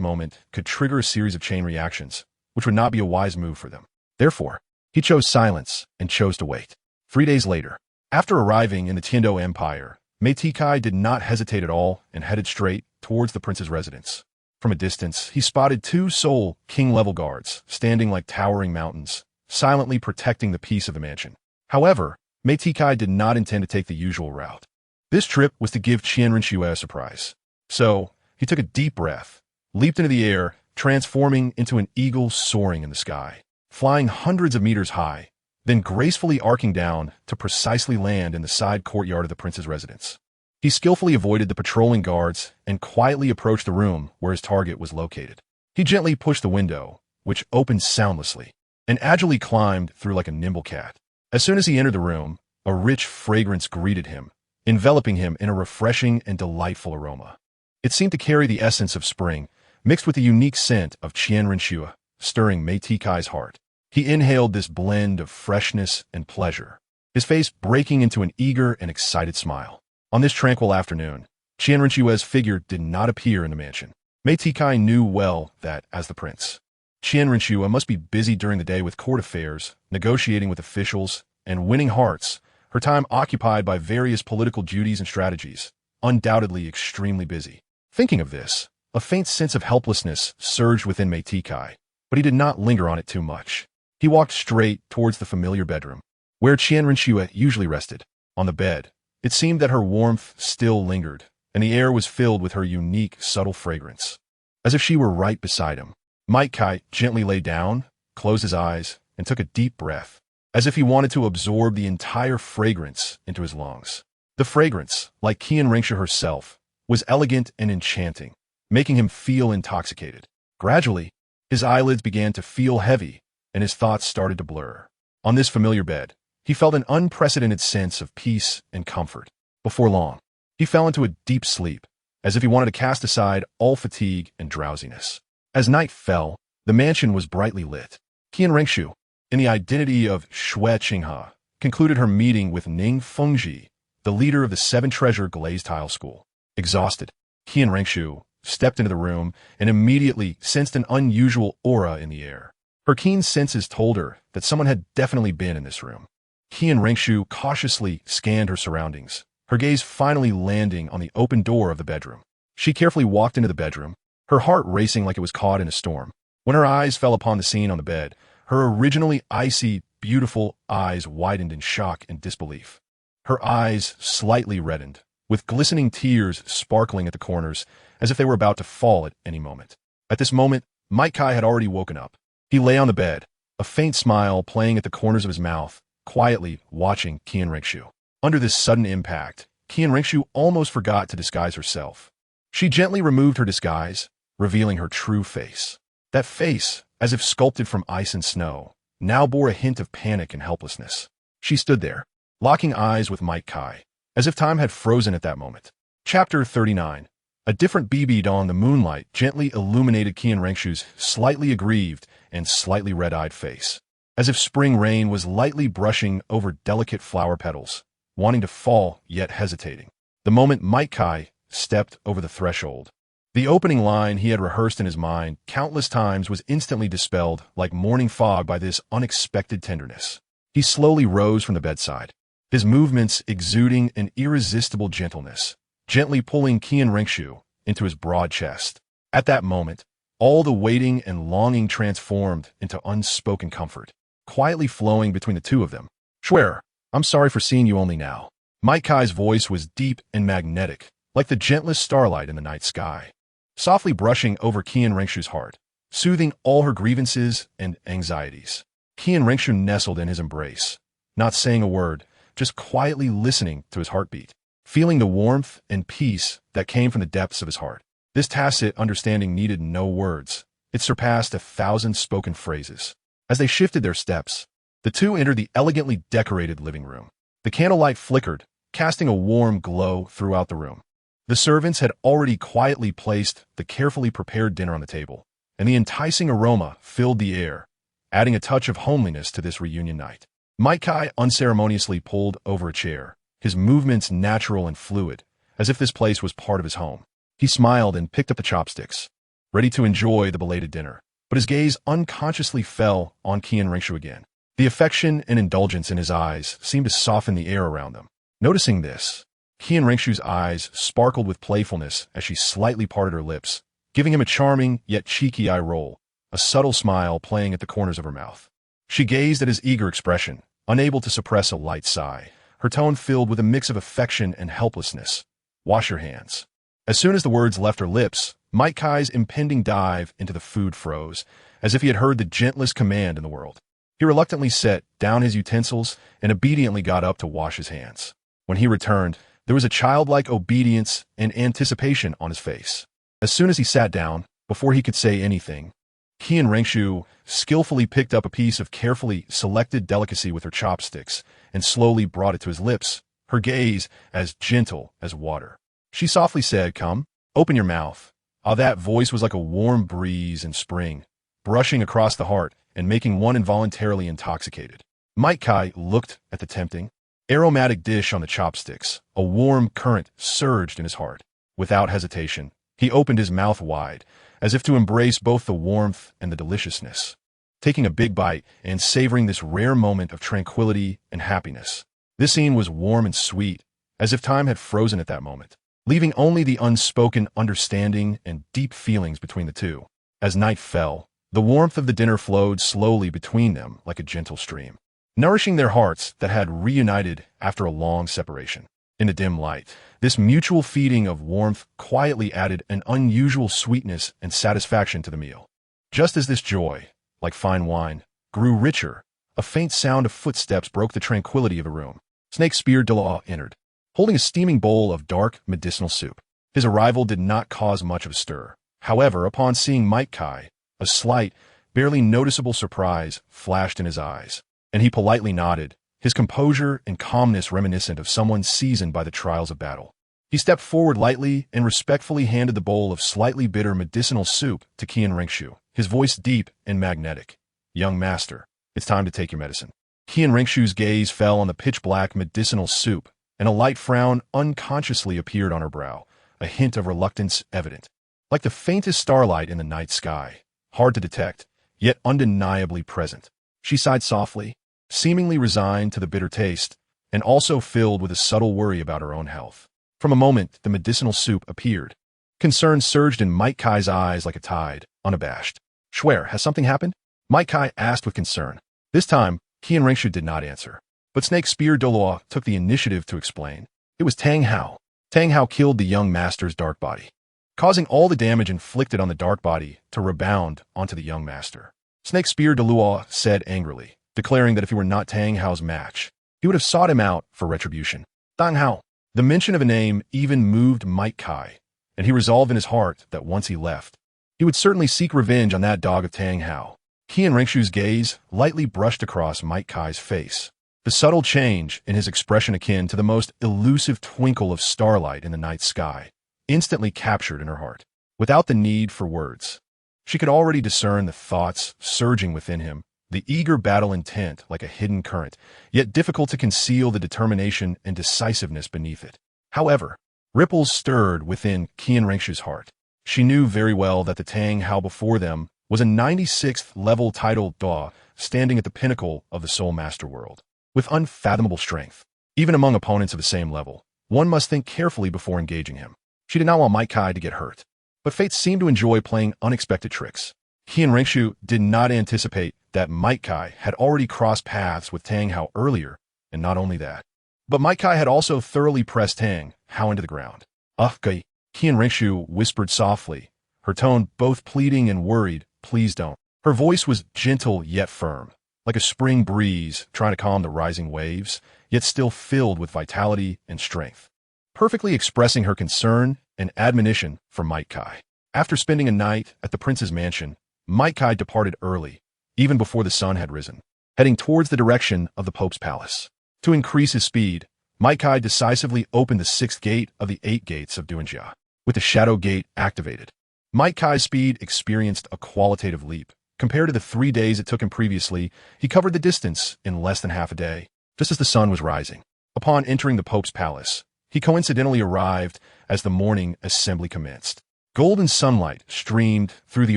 moment could trigger a series of chain reactions, which would not be a wise move for them. Therefore, he chose silence and chose to wait. 3 days later, after arriving in the Tiando Empire, Mythical did not hesitate at all and headed straight towards the prince's residence. From a distance, he spotted 2 Seoul king-level guards standing like towering mountains, silently protecting the peace of the mansion. However, Mythical did not intend to take the usual route. This trip was to give Qian Renxue a surprise. So, he took a deep breath, leaped into the air, transforming into an eagle soaring in the sky, flying hundreds of meters high, then gracefully arcing down to precisely land in the side courtyard of the prince's residence. He skillfully avoided the patrolling guards and quietly approached the room where his target was located. He gently pushed the window, which opened soundlessly, and agilely climbed through like a nimble cat. As soon as he entered the room, a rich fragrance greeted him, enveloping him in a refreshing and delightful aroma. It seemed to carry the essence of spring, mixed with the unique scent of Qian Renxue, stirring Mythical's heart. He inhaled this blend of freshness and pleasure, his face breaking into an eager and excited smile. On this tranquil afternoon, Qian Renxue's figure did not appear in the mansion. Mythical knew well that, as the prince, Qian Renxue must be busy during the day with court affairs, negotiating with officials, and winning hearts, her time occupied by various political duties and strategies, undoubtedly extremely busy. Thinking of this, a faint sense of helplessness surged within Mythical, but he did not linger on it too much. He walked straight towards the familiar bedroom, where Qian Renxue usually rested. On the bed, it seemed that her warmth still lingered, and the air was filled with her unique, subtle fragrance. As if she were right beside him, Mythical gently lay down, closed his eyes, and took a deep breath, as if he wanted to absorb the entire fragrance into his lungs. The fragrance, like Qian Renxue herself, was elegant and enchanting, making him feel intoxicated. Gradually, his eyelids began to feel heavy, and his thoughts started to blur. On this familiar bed, he felt an unprecedented sense of peace and comfort. Before long, he fell into a deep sleep, as if he wanted to cast aside all fatigue and drowsiness. As night fell, the mansion was brightly lit. Qian Renxue, in the identity of Shui Qinghe, concluded her meeting with Ning Fengji, the leader of the 7-treasure glazed tile school. Exhausted, Qian Renxue stepped into the room and immediately sensed an unusual aura in the air. Her keen senses told her that someone had definitely been in this room. Qian Renxue cautiously scanned her surroundings, her gaze finally landing on the open door of the bedroom. She carefully walked into the bedroom, her heart racing like it was caught in a storm. When her eyes fell upon the scene on the bed, her originally icy, beautiful eyes widened in shock and disbelief. Her eyes slightly reddened, with glistening tears sparkling at the corners, as if they were about to fall at any moment. At this moment, Mythical had already woken up. He lay on the bed, a faint smile playing at the corners of his mouth, quietly watching Qian Renxue. Under this sudden impact, Qian Renxue almost forgot to disguise herself. She gently removed her disguise, revealing her true face. That face, as if sculpted from ice and snow, now bore a hint of panic and helplessness. She stood there, locking eyes with Mythical, as if time had frozen at that moment. Chapter 39. A different BB dawn, the moonlight gently illuminated Qian Renxue's slightly aggrieved and slightly red-eyed face, as if spring rain was lightly brushing over delicate flower petals, wanting to fall yet hesitating. The moment Mythical stepped over the threshold, the opening line he had rehearsed in his mind countless times was instantly dispelled like morning fog by this unexpected tenderness. He slowly rose from the bedside, his movements exuding an irresistible gentleness, gently pulling Qian Renxue into his broad chest. At that moment, all the waiting and longing transformed into unspoken comfort, quietly flowing between the two of them. "Swear, I'm sorry for seeing you only now." Mythica's voice was deep and magnetic, like the gentlest starlight in the night sky, softly brushing over Qian Renxue's heart, soothing all her grievances and anxieties. Qian Renxue nestled in his embrace, not saying a word, just quietly listening to his heartbeat, feeling the warmth and peace that came from the depths of his heart. This tacit understanding needed no words. It surpassed 1,000 spoken phrases. As they shifted their steps, the two entered the elegantly decorated living room. The candlelight flickered, casting a warm glow throughout the room. The servants had already quietly placed the carefully prepared dinner on the table, and the enticing aroma filled the air, adding a touch of homeliness to this reunion night. Mai Kai unceremoniously pulled over a chair, his movements natural and fluid, as if this place was part of his home. He smiled and picked up the chopsticks, ready to enjoy the belated dinner, but his gaze unconsciously fell on Qian Renxue again. The affection and indulgence in his eyes seemed to soften the air around them. Noticing this, Qian Renxue's eyes sparkled with playfulness as she slightly parted her lips, giving him a charming yet cheeky eye roll, a subtle smile playing at the corners of her mouth. She gazed at his eager expression, unable to suppress a light sigh, her tone filled with a mix of affection and helplessness. "Wash your hands." As soon as the words left her lips, Mai Kai's impending dive into the food froze, as if he had heard the gentlest command in the world. He reluctantly set down his utensils and obediently got up to wash his hands. When he returned, there was a childlike obedience and anticipation on his face. As soon as he sat down, before he could say anything, Qian Renxue skillfully picked up a piece of carefully selected delicacy with her chopsticks and slowly brought it to his lips, her gaze as gentle as water. She softly said, "Come, open your mouth." Ah, that voice was like a warm breeze in spring, brushing across the heart and making one involuntarily intoxicated. Mai Kai looked at the tempting, aromatic dish on the chopsticks. A warm current surged in his heart. Without hesitation, he opened his mouth wide, as if to embrace both the warmth and the deliciousness, taking a big bite and savoring this rare moment of tranquility and happiness. This scene was warm and sweet, as if time had frozen at that moment, leaving only the unspoken understanding and deep feelings between the two. As night fell, the warmth of the dinner flowed slowly between them like a gentle stream, nourishing their hearts that had reunited after a long separation. In the dim light, this mutual feeding of warmth quietly added an unusual sweetness and satisfaction to the meal. Just as this joy, like fine wine, grew richer, a faint sound of footsteps broke the tranquility of the room. Snake-speared Douluo entered, holding a steaming bowl of dark medicinal soup. His arrival did not cause much of a stir. However, upon seeing Mai Kai, a slight, barely noticeable surprise flashed in his eyes, and he politely nodded, his composure and calmness reminiscent of someone seasoned by the trials of battle. He stepped forward lightly and respectfully handed the bowl of slightly bitter medicinal soup to Qian Renxue, his voice deep and magnetic. "Young master, it's time to take your medicine." Qian Renxue's gaze fell on the pitch-black medicinal soup, and a light frown unconsciously appeared on her brow, a hint of reluctance evident. Like the faintest starlight in the night sky, hard to detect, yet undeniably present. She sighed softly, seemingly resigned to the bitter taste, and also filled with a subtle worry about her own health. From a moment, the medicinal soup appeared. Concern surged in Mai Kai's eyes like a tide, unabashed. "Schwer, has something happened?" Mai Kai asked with concern. This time, Qian Renxue did not answer, but Snake-speared Douluo took the initiative to explain. It was Tang Hao. Tang Hao killed the young master's dark body, causing all the damage inflicted on the dark body to rebound onto the young master. Snake-speared Douluo said angrily, declaring that if he were not Tang Hao's match, he would have sought him out for retribution. Tang Hao. The mention of a name even moved Mai Kai, and he resolved in his heart that once he left, he would certainly seek revenge on that dog of Tang Hao. Qian Renxue's gaze lightly brushed across Mai Kai's face, the subtle change in his expression akin to the most elusive twinkle of starlight in the night sky, instantly captured in her heart. Without the need for words, she could already discern the thoughts surging within him, the eager battle intent like a hidden current, yet difficult to conceal the determination and decisiveness beneath it. However, ripples stirred within Qian Renxue's heart. She knew very well that the Tang Hao before them was a 96th level title Da, standing at the pinnacle of the Soul Master world, with unfathomable strength. Even among opponents of the same level, one must think carefully before engaging him. She did not want Mai Kai to get hurt, but fate seemed to enjoy playing unexpected tricks. Qian Renxue did not anticipate that Mai Kai had already crossed paths with Tang Hao earlier, and not only that, but Mai Kai had also thoroughly pressed Tang Hao into the ground. "Qian Renxue whispered softly, her tone both pleading and worried, "Please don't." Her voice was gentle yet firm, like a spring breeze trying to calm the rising waves, yet still filled with vitality and strength, perfectly expressing her concern and admonition for Mai Kai. After spending a night at the prince's mansion, Mai Kai departed early, even before the sun had risen, heading towards the direction of the Pope's palace. To increase his speed, Might Kai decisively opened the 6th gate of the 8 gates of Duanjia, with the shadow gate activated. Might Kai's speed experienced a qualitative leap. Compared to the 3 days it took him previously, he covered the distance in less than half a day, just as the sun was rising. Upon entering the Pope's palace, he coincidentally arrived as the morning assembly commenced. Golden sunlight streamed through the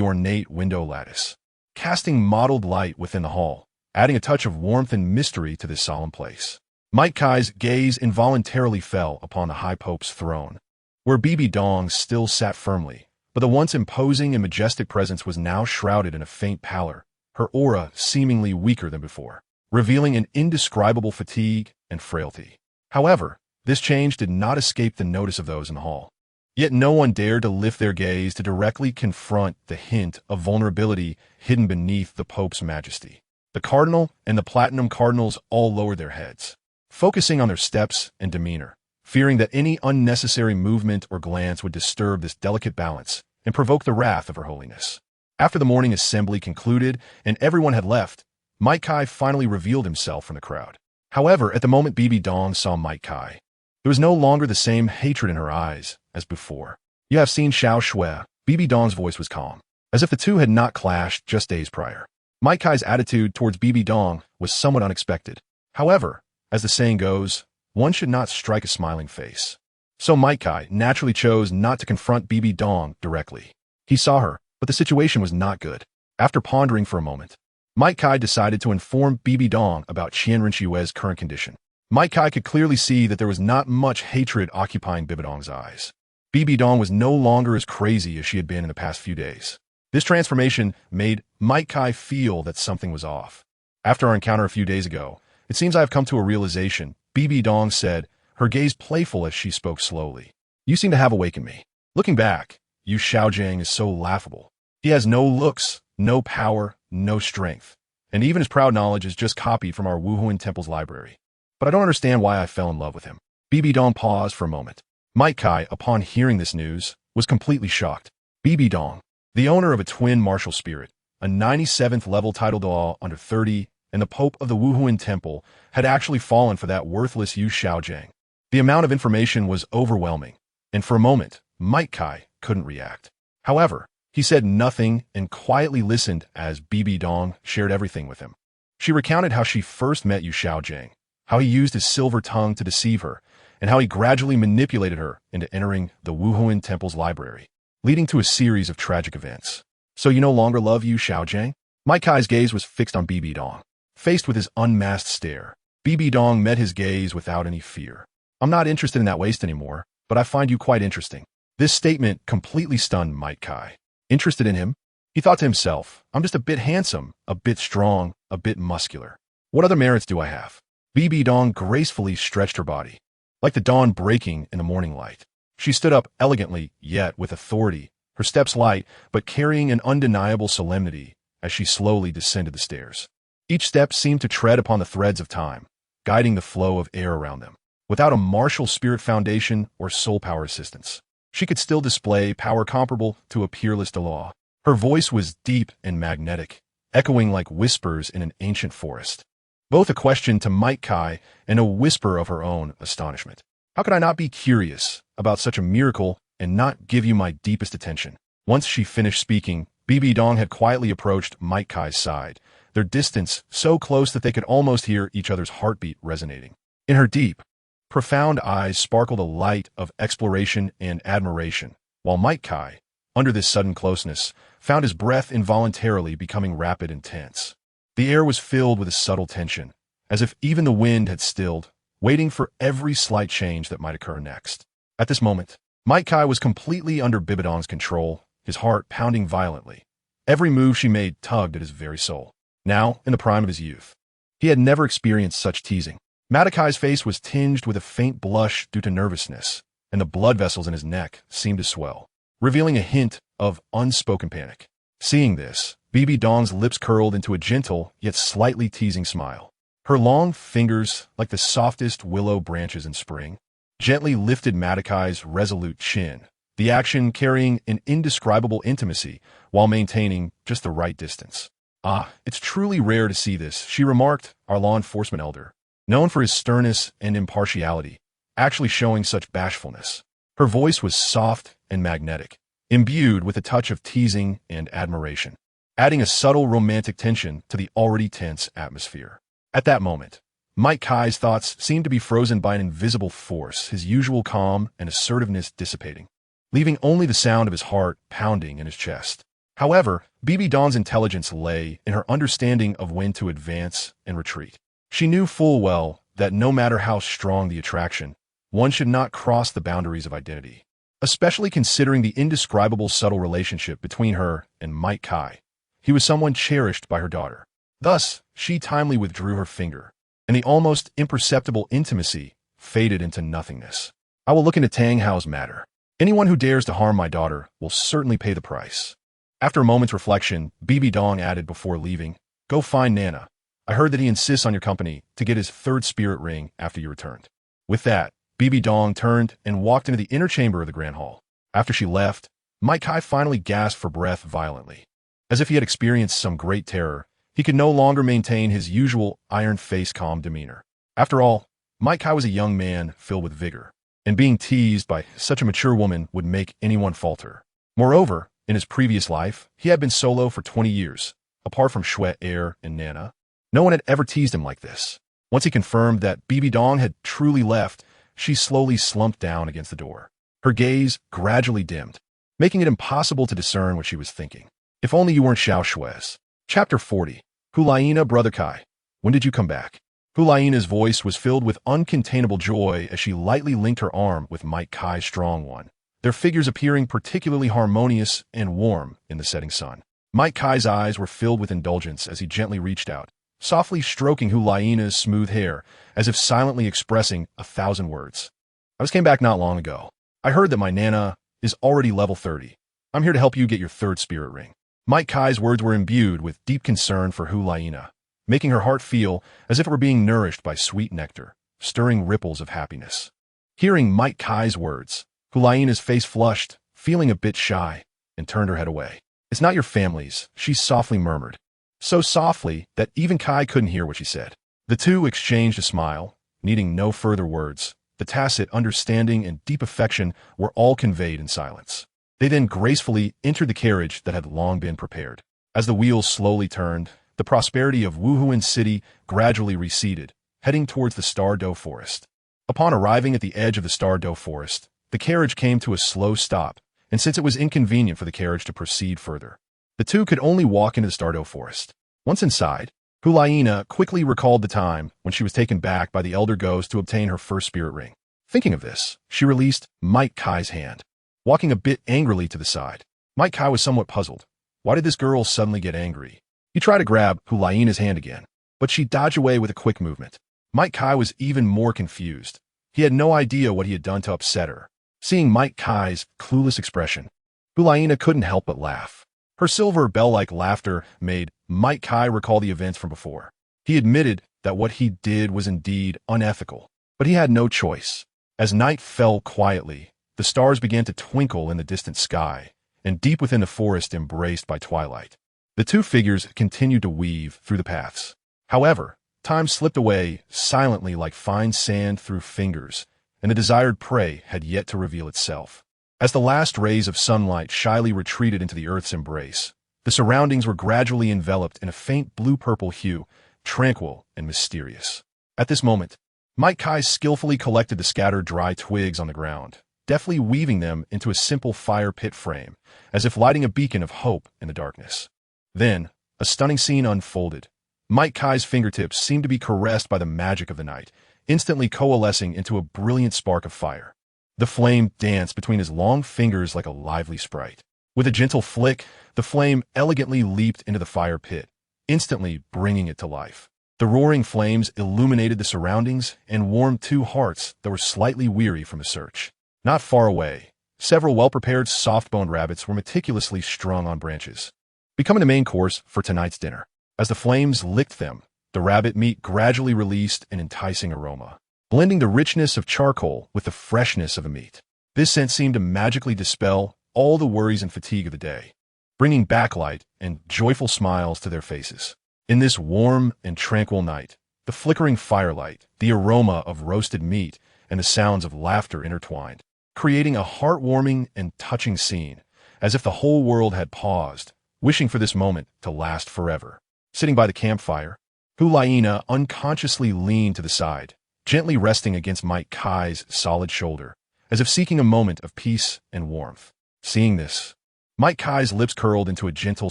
ornate window lattice, casting mottled light within the hall, adding a touch of warmth and mystery to this solemn place. Might Kai's gaze involuntarily fell upon the High Pope's throne, where Bibi Dong still sat firmly, but the once imposing and majestic presence was now shrouded in a faint pallor, her aura seemingly weaker than before, revealing an indescribable fatigue and frailty. However, this change did not escape the notice of those in the hall. Yet no one dared to lift their gaze to directly confront the hint of vulnerability hidden beneath the Pope's majesty. The Cardinal and the Platinum Cardinals all lowered their heads, focusing on their steps and demeanor, fearing that any unnecessary movement or glance would disturb this delicate balance and provoke the wrath of Her Holiness. After the morning assembly concluded and everyone had left, Might Kai finally revealed himself from the crowd. However, at the moment Bibi Dong saw Might Kai, there was no longer the same hatred in her eyes as before. "You have seen Xiao Shui." Bibi Dong's voice was calm, as if the two had not clashed just days prior. Might Kai's attitude towards Bibi Dong was somewhat unexpected. However, as the saying goes, one should not strike a smiling face. So Might Kai naturally chose not to confront Bibi Dong directly. He saw her, but the situation was not good. After pondering for a moment, Might Kai decided to inform Bibi Dong about Qian Renxue's current condition. Might Kai could clearly see that there was not much hatred occupying Bibi Dong's eyes. Bibi Dong was no longer as crazy as she had been in the past few days. This transformation made Might Kai feel that something was off. "After our encounter a few days ago, it seems I have come to a realization," Bibi Dong said, her gaze playful as she spoke slowly. "You seem to have awakened me. Looking back, Yu Xiaojing is so laughable. He has no looks, no power, no strength, and even his proud knowledge is just copied from our Wuhuan Temple's library. But I don't understand why I fell in love with him." Bibi Dong paused for a moment. Might Kai, upon hearing this news, was completely shocked. Bibi Dong, the owner of a twin martial spirit, a 97th level title Douluo under 30, and the Pope of the Wuhuan Temple, had actually fallen for that worthless Yu Xiaojing. The amount of information was overwhelming, and for a moment, Might Kai couldn't react. However, he said nothing and quietly listened as Bibi Dong shared everything with him. She recounted how she first met Yu Xiaojing, how he used his silver tongue to deceive her, and how he gradually manipulated her into entering the Wuhuan Temple's library, leading to a series of tragic events. "So you no longer love Yu Xiaojing?" Might Kai's gaze was fixed on Bibi Dong. Faced with his unmasked stare, Bibi Dong met his gaze without any fear. "I'm not interested in that waste anymore, but I find you quite interesting." This statement completely stunned Might Kai. Interested in him? He thought to himself, "I'm just a bit handsome, a bit strong, a bit muscular. What other merits do I have?" Bibi Dong gracefully stretched her body, like the dawn breaking in the morning light. She stood up elegantly, yet with authority, her steps light, but carrying an undeniable solemnity as she slowly descended the stairs. Each step seemed to tread upon the threads of time, guiding the flow of air around them. Without a martial spirit foundation or soul power assistance, she could still display power comparable to a peerless Douluo. Her voice was deep and magnetic, echoing like whispers in an ancient forest. Both a question to Might Kai and a whisper of her own astonishment. "How could I not be curious about such a miracle and not give you my deepest attention?" Once she finished speaking, Bibi Dong had quietly approached Might Kai's side, their distance so close that they could almost hear each other's heartbeat resonating. In her deep, profound eyes sparkled a light of exploration and admiration, while Might Kai, under this sudden closeness, found his breath involuntarily becoming rapid and tense. The air was filled with a subtle tension, as if even the wind had stilled, waiting for every slight change that might occur next. At this moment, Might Kai was completely under Bibi Dong's control, his heart pounding violently. Every move she made tugged at his very soul. Now, in the prime of his youth, he had never experienced such teasing. Matakai's face was tinged with a faint blush due to nervousness, and the blood vessels in his neck seemed to swell, revealing a hint of unspoken panic. Seeing this, Bibi Dong's lips curled into a gentle yet slightly teasing smile. Her long fingers, like the softest willow branches in spring, gently lifted Matakai's resolute chin, the action carrying an indescribable intimacy while maintaining just the right distance. "Ah, it's truly rare to see this," she remarked, our law enforcement elder, known for his sternness and impartiality, actually showing such bashfulness. Her voice was soft and magnetic, imbued with a touch of teasing and admiration, adding a subtle romantic tension to the already tense atmosphere. At that moment, Mike Kai's thoughts seemed to be frozen by an invisible force, his usual calm and assertiveness dissipating, leaving only the sound of his heart pounding in his chest. However, Bibi Dawn's intelligence lay in her understanding of when to advance and retreat. She knew full well that no matter how strong the attraction, one should not cross the boundaries of identity, especially considering the indescribable subtle relationship between her and Mike Kai. He was someone cherished by her daughter. Thus, she timely withdrew her finger, and the almost imperceptible intimacy faded into nothingness. I will look into Tang Hao's matter. Anyone who dares to harm my daughter will certainly pay the price. After a moment's reflection, Bibi Dong added before leaving, "Go find Nana. I heard that he insists on your company to get his third spirit ring after you returned." With that, Bibi Dong turned and walked into the inner chamber of the Grand Hall. After she left, Mike Kai finally gasped for breath violently. As if he had experienced some great terror, he could no longer maintain his usual iron-faced calm demeanor. After all, Mike Kai was a young man filled with vigor, and being teased by such a mature woman would make anyone falter. Moreover, in his previous life, he had been solo for 20 years, apart from Xue, Air, and Nana. No one had ever teased him like this. Once he confirmed that Bibi Dong had truly left, she slowly slumped down against the door. Her gaze gradually dimmed, making it impossible to discern what she was thinking. If only you weren't Xiao Xue's. Chapter 40. Hulaina, Brother Kai. When did you come back? Hulaina's voice was filled with uncontainable joy as she lightly linked her arm with Mike Kai's strong one, their figures appearing particularly harmonious and warm in the setting sun. Mike Kai's eyes were filled with indulgence as he gently reached out, softly stroking Hulaina's smooth hair, as if silently expressing 1,000 words. I just came back not long ago. I heard that my Nana is already level 30. I'm here to help you get your third spirit ring. Mike Kai's words were imbued with deep concern for Hulaina, making her heart feel as if it were being nourished by sweet nectar, stirring ripples of happiness. Hearing Mike Kai's words, Hulaina's face flushed, feeling a bit shy, and turned her head away. "It's not your family's," she softly murmured, so softly that even Kai couldn't hear what she said. The two exchanged a smile, needing no further words. The tacit understanding and deep affection were all conveyed in silence. They then gracefully entered the carriage that had long been prepared. As the wheels slowly turned, the prosperity of Wuhuan City gradually receded, heading towards the Star-Do Forest. Upon arriving at the edge of the Star-Do Forest, the carriage came to a slow stop, and since it was inconvenient for the carriage to proceed further, the two could only walk into the Star-Do Forest. Once inside, Hulaina quickly recalled the time when she was taken back by the Elder Ghost to obtain her first spirit ring. Thinking of this, she released Mike Kai's hand, walking a bit angrily to the side. Mike Kai was somewhat puzzled. Why did this girl suddenly get angry? He tried to grab Hulaina's hand again, but she dodged away with a quick movement. Mike Kai was even more confused. He had no idea what he had done to upset her. Seeing Mike Kai's clueless expression, Hulaina couldn't help but laugh. Her silver bell-like laughter made Mike Kai recall the events from before. He admitted that what he did was indeed unethical, but he had no choice. As night fell quietly, the stars began to twinkle in the distant sky, and deep within the forest embraced by twilight, the two figures continued to weave through the paths. However, time slipped away silently like fine sand through fingers, and the desired prey had yet to reveal itself. As the last rays of sunlight shyly retreated into the earth's embrace, the surroundings were gradually enveloped in a faint blue-purple hue, tranquil and mysterious. At this moment, Mike Kai skillfully collected the scattered dry twigs on the ground, deftly weaving them into a simple fire pit frame, as if lighting a beacon of hope in the darkness. Then, a stunning scene unfolded. Mike Kai's fingertips seemed to be caressed by the magic of the night, instantly coalescing into a brilliant spark of fire. The flame danced between his long fingers like a lively sprite. With a gentle flick, the flame elegantly leaped into the fire pit, instantly bringing it to life. The roaring flames illuminated the surroundings and warmed two hearts that were slightly weary from the search. Not far away, several well-prepared soft-boned rabbits were meticulously strung on branches, becoming the main course for tonight's dinner. As the flames licked them, the rabbit meat gradually released an enticing aroma, blending the richness of charcoal with the freshness of the meat. This scent seemed to magically dispel all the worries and fatigue of the day, bringing backlight and joyful smiles to their faces. In this warm and tranquil night, The flickering firelight, the aroma of roasted meat, and the sounds of laughter intertwined, creating a heartwarming and touching scene, as if the whole world had paused, wishing for this moment to last forever. Sitting by the campfire, Huang unconsciously leaned to the side, gently resting against Mike Kai's solid shoulder, as if seeking a moment of peace and warmth. Seeing this, Mike Kai's lips curled into a gentle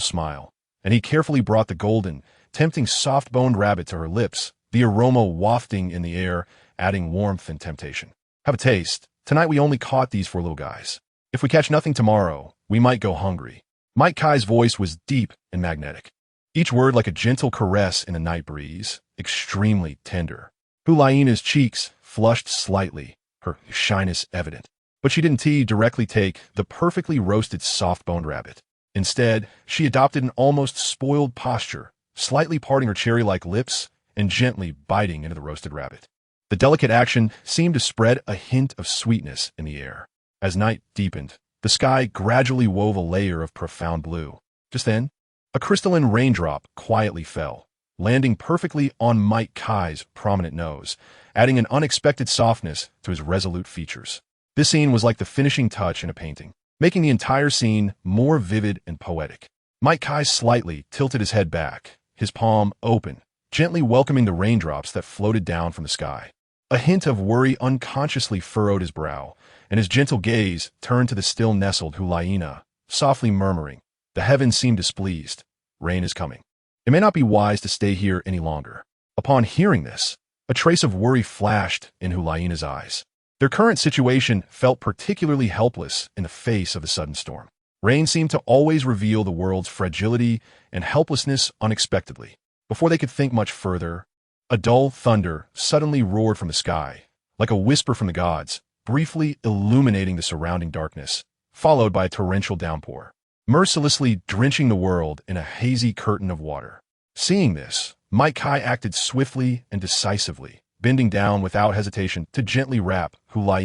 smile, and he carefully brought the golden, tempting soft-boned rabbit to her lips, the aroma wafting in the air, adding warmth and temptation. Have a taste. Tonight we only caught these 4 little guys. If we catch nothing tomorrow, we might go hungry. Mike Kai's voice was deep and magnetic, each word like a gentle caress in the night breeze, extremely tender. Huang's cheeks flushed slightly, her shyness evident, but she didn't directly take the perfectly roasted soft-boned rabbit. Instead, she adopted an almost spoiled posture, slightly parting her cherry-like lips and gently biting into the roasted rabbit. The delicate action seemed to spread a hint of sweetness in the air. As night deepened, the sky gradually wove a layer of profound blue. Just then, a crystalline raindrop quietly fell, landing perfectly on Mike Kai's prominent nose, adding an unexpected softness to his resolute features. This scene was like the finishing touch in a painting, making the entire scene more vivid and poetic. Mike Kai slightly tilted his head back, his palm open, gently welcoming the raindrops that floated down from the sky. A hint of worry unconsciously furrowed his brow, and his gentle gaze turned to the still nestled Huang, softly murmuring, "The heavens seem displeased. Rain is coming. It may not be wise to stay here any longer." Upon hearing this, a trace of worry flashed in Huang's eyes. Their current situation felt particularly helpless in the face of the sudden storm. Rain seemed to always reveal the world's fragility and helplessness unexpectedly. Before they could think much further, a dull thunder suddenly roared from the sky, like a whisper from the gods, briefly illuminating the surrounding darkness, followed by a torrential downpour, mercilessly drenching the world in a hazy curtain of water. Seeing this, Mike Kai acted swiftly and decisively, bending down without hesitation to gently wrap Huang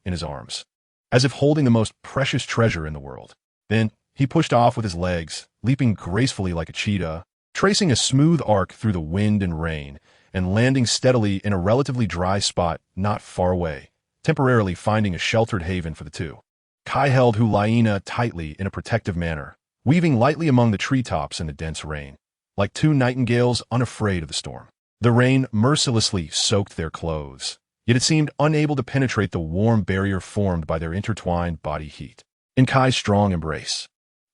in his arms, as if holding the most precious treasure in the world. Then, he pushed off with his legs, leaping gracefully like a cheetah, tracing a smooth arc through the wind and rain, and landing steadily in a relatively dry spot not far away, temporarily finding a sheltered haven for the two. Kai held Huang tightly in a protective manner, weaving lightly among the treetops in the dense rain, like 2 nightingales unafraid of the storm. The rain mercilessly soaked their clothes, yet it seemed unable to penetrate the warm barrier formed by their intertwined body heat. In Kai's strong embrace,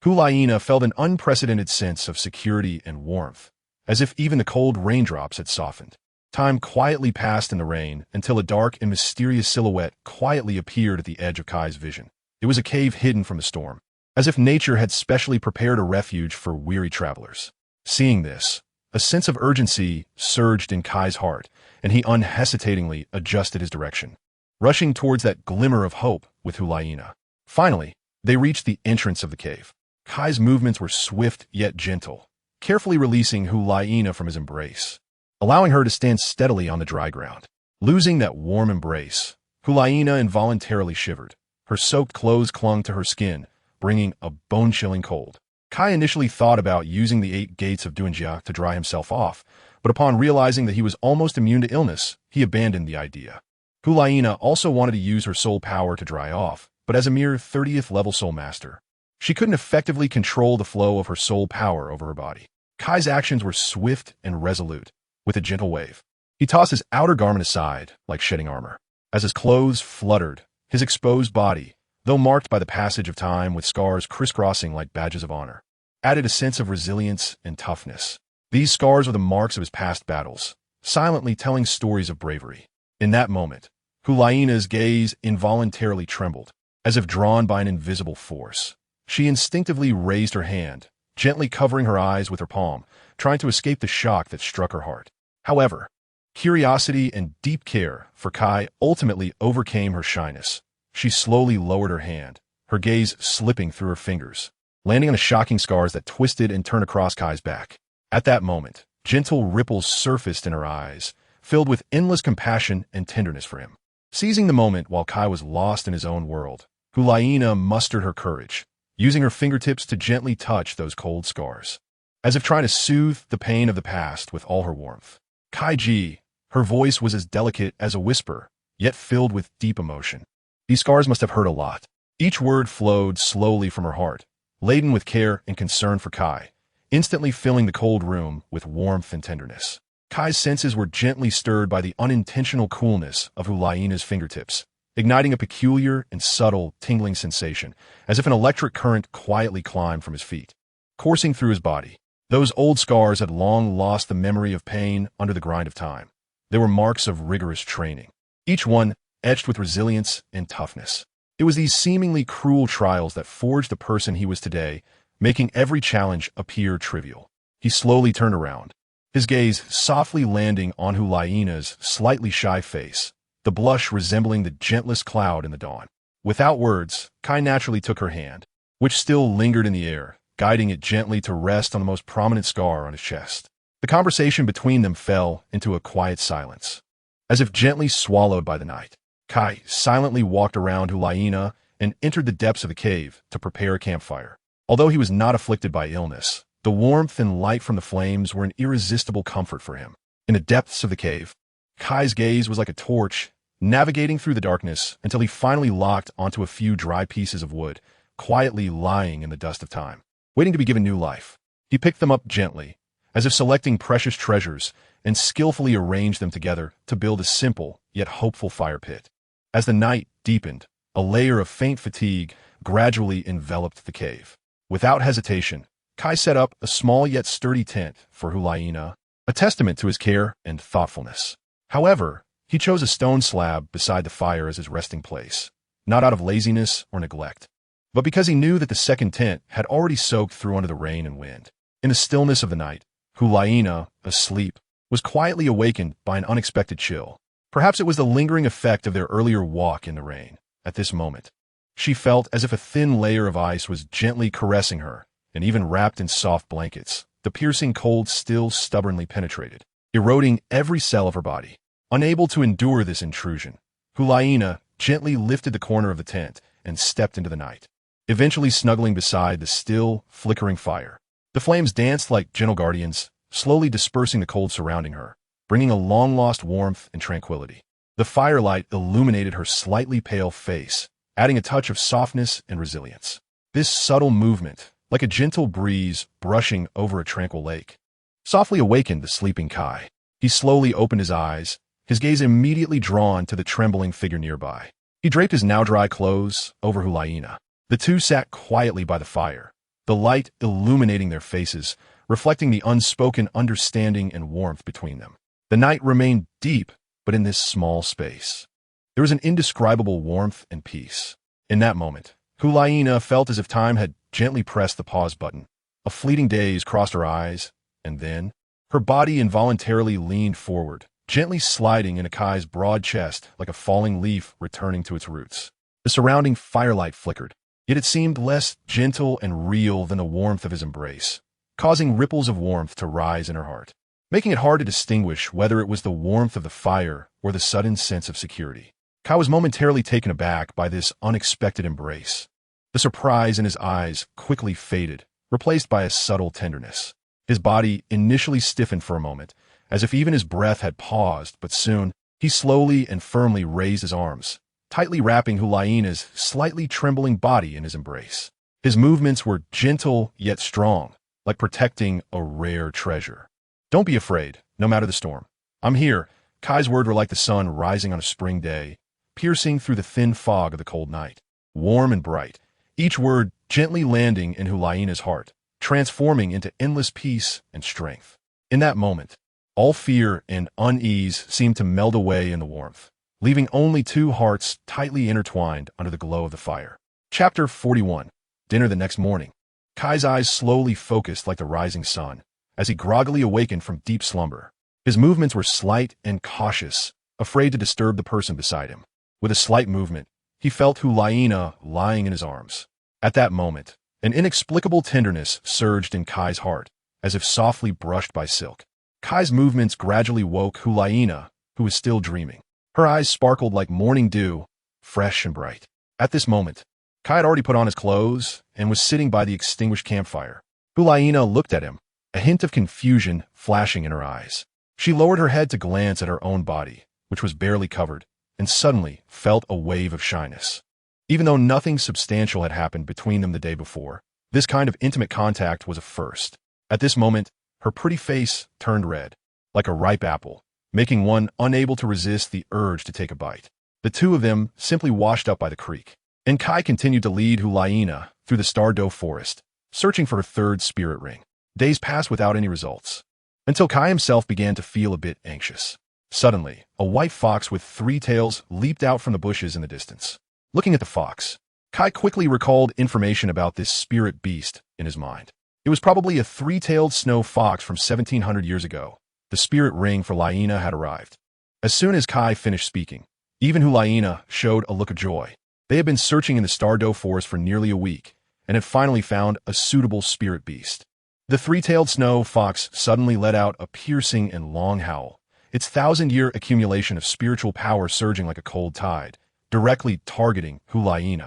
Huang felt an unprecedented sense of security and warmth, as if even the cold raindrops had softened. Time quietly passed in the rain until a dark and mysterious silhouette quietly appeared at the edge of Kai's vision. It was a cave hidden from the storm, as if nature had specially prepared a refuge for weary travelers. Seeing this, a sense of urgency surged in Kai's heart, and he unhesitatingly adjusted his direction, rushing towards that glimmer of hope with Huang. Finally, they reached the entrance of the cave. Kai's movements were swift yet gentle, carefully releasing Huang from his embrace, allowing her to stand steadily on the dry ground. Losing that warm embrace, Huang involuntarily shivered. Her soaked clothes clung to her skin, bringing a bone-chilling cold. Kai initially thought about using the 8 gates of Duanjia to dry himself off, but upon realizing that he was almost immune to illness, he abandoned the idea. Huang also wanted to use her soul power to dry off, but as a mere 30th level soul master, she couldn't effectively control the flow of her soul power over her body. Kai's actions were swift and resolute. With a gentle wave, he tossed his outer garment aside, like shedding armor. As his clothes fluttered, his exposed body, though marked by the passage of time with scars crisscrossing like badges of honor, added a sense of resilience and toughness. These scars were the marks of his past battles, silently telling stories of bravery. In that moment, Huang's gaze involuntarily trembled, as if drawn by an invisible force. She instinctively raised her hand, gently covering her eyes with her palm, trying to escape the shock that struck her heart. However, curiosity and deep care for Kai ultimately overcame her shyness. She slowly lowered her hand, her gaze slipping through her fingers, landing on the shocking scars that twisted and turned across Kai's back. At that moment, gentle ripples surfaced in her eyes, filled with endless compassion and tenderness for him. Seizing the moment while Kai was lost in his own world, Huang mustered her courage, using her fingertips to gently touch those cold scars, as if trying to soothe the pain of the past with all her warmth. Kai-ji, her voice was as delicate as a whisper, yet filled with deep emotion. These scars must have hurt a lot. Each word flowed slowly from her heart, laden with care and concern for Kai, instantly filling the cold room with warmth and tenderness. Kai's senses were gently stirred by the unintentional coolness of Hulaina's fingertips, igniting a peculiar and subtle tingling sensation, as if an electric current quietly climbed from his feet, coursing through his body. Those old scars had long lost the memory of pain under the grind of time. They were marks of rigorous training, each one etched with resilience and toughness. It was these seemingly cruel trials that forged the person he was today, making every challenge appear trivial. He slowly turned around, his gaze softly landing on Hulaina's slightly shy face, the blush resembling the gentlest cloud in the dawn. Without words, Kai naturally took her hand, which still lingered in the air, guiding it gently to rest on the most prominent scar on his chest. The conversation between them fell into a quiet silence. As if gently swallowed by the night, Kai silently walked around Hulaina and entered the depths of the cave to prepare a campfire. Although he was not afflicted by illness, the warmth and light from the flames were an irresistible comfort for him. In the depths of the cave, Kai's gaze was like a torch, navigating through the darkness until he finally locked onto a few dry pieces of wood, quietly lying in the dust of time, waiting to be given new life. He picked them up gently, as if selecting precious treasures, and skillfully arranged them together to build a simple yet hopeful fire pit. As the night deepened, a layer of faint fatigue gradually enveloped the cave. Without hesitation, Kai set up a small yet sturdy tent for Hulaina, a testament to his care and thoughtfulness. However, he chose a stone slab beside the fire as his resting place, not out of laziness or neglect, but because he knew that the second tent had already soaked through under the rain and wind. In the stillness of the night, Hulaina, asleep, was quietly awakened by an unexpected chill. Perhaps it was the lingering effect of their earlier walk in the rain. At this moment, she felt as if a thin layer of ice was gently caressing her, and even wrapped in soft blankets, the piercing cold still stubbornly penetrated, eroding every cell of her body. Unable to endure this intrusion, Hulaina gently lifted the corner of the tent and stepped into the night, eventually snuggling beside the still, flickering fire. The flames danced like gentle guardians, slowly dispersing the cold surrounding her, bringing a long-lost warmth and tranquility. The firelight illuminated her slightly pale face, adding a touch of softness and resilience. This subtle movement, like a gentle breeze brushing over a tranquil lake, softly awakened the sleeping Kai. He slowly opened his eyes, his gaze immediately drawn to the trembling figure nearby. He draped his now-dry clothes over Hulaina. The two sat quietly by the fire, the light illuminating their faces, reflecting the unspoken understanding and warmth between them. The night remained deep, but in this small space, there was an indescribable warmth and peace. In that moment, Hulaina felt as if time had gently pressed the pause button. A fleeting daze crossed her eyes, and then, her body involuntarily leaned forward, gently sliding into Kai's broad chest like a falling leaf returning to its roots. The surrounding firelight flickered, yet it seemed less gentle and real than the warmth of his embrace, causing ripples of warmth to rise in her heart, making it hard to distinguish whether it was the warmth of the fire or the sudden sense of security. Kai was momentarily taken aback by this unexpected embrace. The surprise in his eyes quickly faded, replaced by a subtle tenderness. His body initially stiffened for a moment, as if even his breath had paused, but soon, he slowly and firmly raised his arms, tightly wrapping Hulaina's slightly trembling body in his embrace. His movements were gentle yet strong, like protecting a rare treasure. "Don't be afraid, no matter the storm. I'm here." Kai's words were like the sun rising on a spring day, piercing through the thin fog of the cold night. Warm and bright, each word gently landing in Hulaina's heart, transforming into endless peace and strength. In that moment, all fear and unease seemed to meld away in the warmth, leaving only two hearts tightly intertwined under the glow of the fire. Chapter 41. Dinner the next morning. Kai's eyes slowly focused like the rising sun, as he groggily awakened from deep slumber. His movements were slight and cautious, afraid to disturb the person beside him. With a slight movement, he felt Hulaina lying in his arms. At that moment, an inexplicable tenderness surged in Kai's heart, as if softly brushed by silk. Kai's movements gradually woke Hulaina, who was still dreaming. Her eyes sparkled like morning dew, fresh and bright. At this moment, Kai had already put on his clothes and was sitting by the extinguished campfire. Hulaina looked at him, a hint of confusion flashing in her eyes. She lowered her head to glance at her own body, which was barely covered, and suddenly felt a wave of shyness. Even though nothing substantial had happened between them the day before, this kind of intimate contact was a first. At this moment, her pretty face turned red, like a ripe apple, making one unable to resist the urge to take a bite. The two of them simply washed up by the creek, and Kai continued to lead Huang through the Douluo forest, searching for her third spirit ring. Days passed without any results, until Kai himself began to feel a bit anxious. Suddenly, a white fox with 3 tails leaped out from the bushes in the distance. Looking at the fox, Kai quickly recalled information about this spirit beast in his mind. It was probably a 3-tailed snow fox from 1700 years ago. The spirit ring for Huang had arrived. As soon as Kai finished speaking, even Huang showed a look of joy. They had been searching in the Douluo forest for nearly a week, and had finally found a suitable spirit beast. The 3-tailed snow fox suddenly let out a piercing and long howl, its 1,000-year accumulation of spiritual power surging like a cold tide, directly targeting Huang,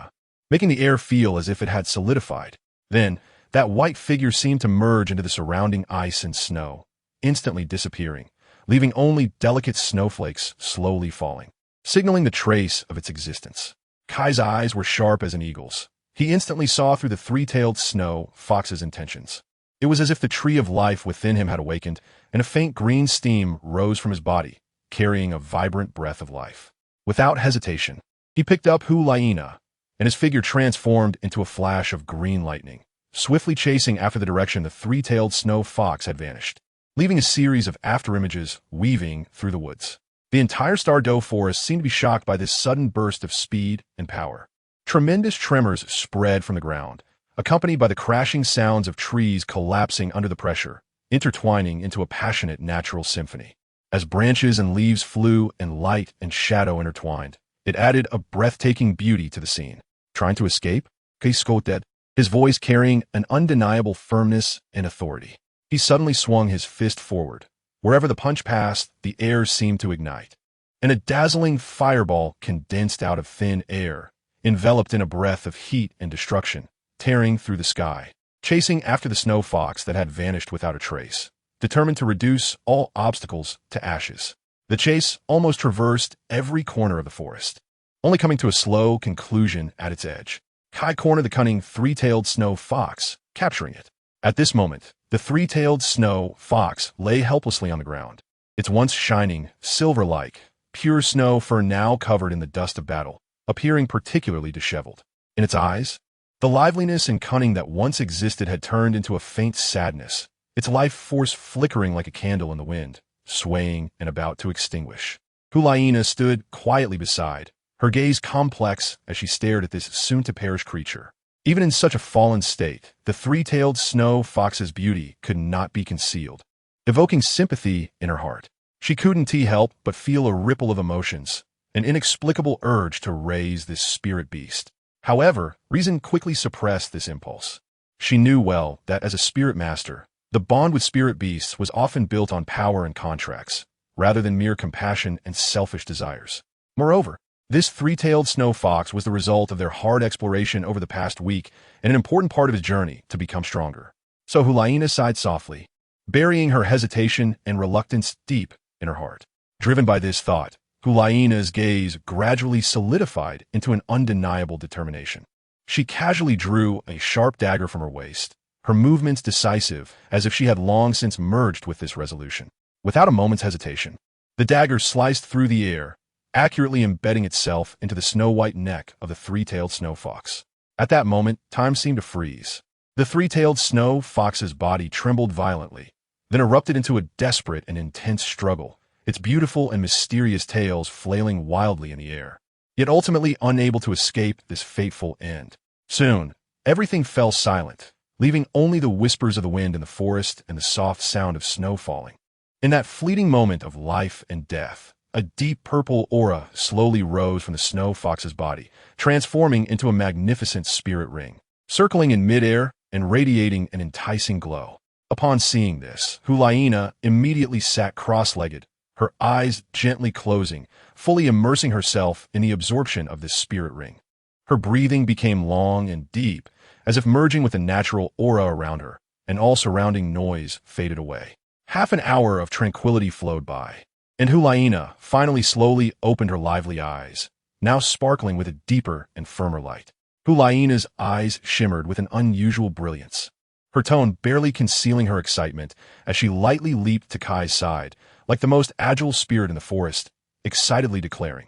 making the air feel as if it had solidified. Then, that white figure seemed to merge into the surrounding ice and snow, instantly disappearing, leaving only delicate snowflakes slowly falling, signaling the trace of its existence. Kai's eyes were sharp as an eagle's. He instantly saw through the 3-tailed snow fox's intentions. It was as if the tree of life within him had awakened, and a faint green steam rose from his body, carrying a vibrant breath of life. Without hesitation, he picked up Huang, and his figure transformed into a flash of green lightning, swiftly chasing after the direction the 3-tailed snow fox had vanished, leaving a series of afterimages weaving through the woods. The entire Douluo forest seemed to be shocked by this sudden burst of speed and power. Tremendous tremors spread from the ground, accompanied by the crashing sounds of trees collapsing under the pressure, intertwining into a passionate natural symphony. As branches and leaves flew and light and shadow intertwined, it added a breathtaking beauty to the scene. Trying to escape? Dead, his voice carrying an undeniable firmness and authority. He suddenly swung his fist forward. Wherever the punch passed, the air seemed to ignite, and a dazzling fireball condensed out of thin air, enveloped in a breath of heat and destruction, tearing through the sky, chasing after the snow fox that had vanished without a trace, determined to reduce all obstacles to ashes. The chase almost traversed every corner of the forest, only coming to a slow conclusion at its edge. Kai cornered the cunning 3-tailed snow fox, capturing it. At this moment, the 3-tailed snow fox lay helplessly on the ground, its once shining, silver-like, pure snow fur now covered in the dust of battle, appearing particularly disheveled. In its eyes, the liveliness and cunning that once existed had turned into a faint sadness, its life force flickering like a candle in the wind, swaying and about to extinguish. Huang stood quietly beside, her gaze complex as she stared at this soon-to-perish creature. Even in such a fallen state, the 3-tailed snow fox's beauty could not be concealed, evoking sympathy in her heart. She couldn't help but feel a ripple of emotions, an inexplicable urge to raise this spirit beast. However, reason quickly suppressed this impulse. She knew well that as a spirit master, the bond with spirit beasts was often built on power and contracts, rather than mere compassion and selfish desires. Moreover, this 3-tailed snow fox was the result of their hard exploration over the past week and an important part of his journey to become stronger. So Huang sighed softly, burying her hesitation and reluctance deep in her heart. Driven by this thought, Huang's gaze gradually solidified into an undeniable determination. She casually drew a sharp dagger from her waist, her movements decisive as if she had long since merged with this resolution. Without a moment's hesitation, the dagger sliced through the air, accurately embedding itself into the snow-white neck of the 3-tailed snow fox. At that moment, time seemed to freeze. The 3-tailed snow fox's body trembled violently, then erupted into a desperate and intense struggle, its beautiful and mysterious tails flailing wildly in the air, yet ultimately unable to escape this fateful end. Soon, everything fell silent, leaving only the whispers of the wind in the forest and the soft sound of snow falling. In that fleeting moment of life and death, a deep purple aura slowly rose from the snow fox's body, transforming into a magnificent spirit ring, circling in midair and radiating an enticing glow. Upon seeing this, Huang immediately sat cross-legged, her eyes gently closing, fully immersing herself in the absorption of this spirit ring. Her breathing became long and deep, as if merging with the natural aura around her, and all surrounding noise faded away. Half an hour of tranquility flowed by, and Hulaina finally slowly opened her lively eyes, now sparkling with a deeper and firmer light. Hulaina's eyes shimmered with an unusual brilliance, her tone barely concealing her excitement as she lightly leaped to Kai's side, like the most agile spirit in the forest, excitedly declaring,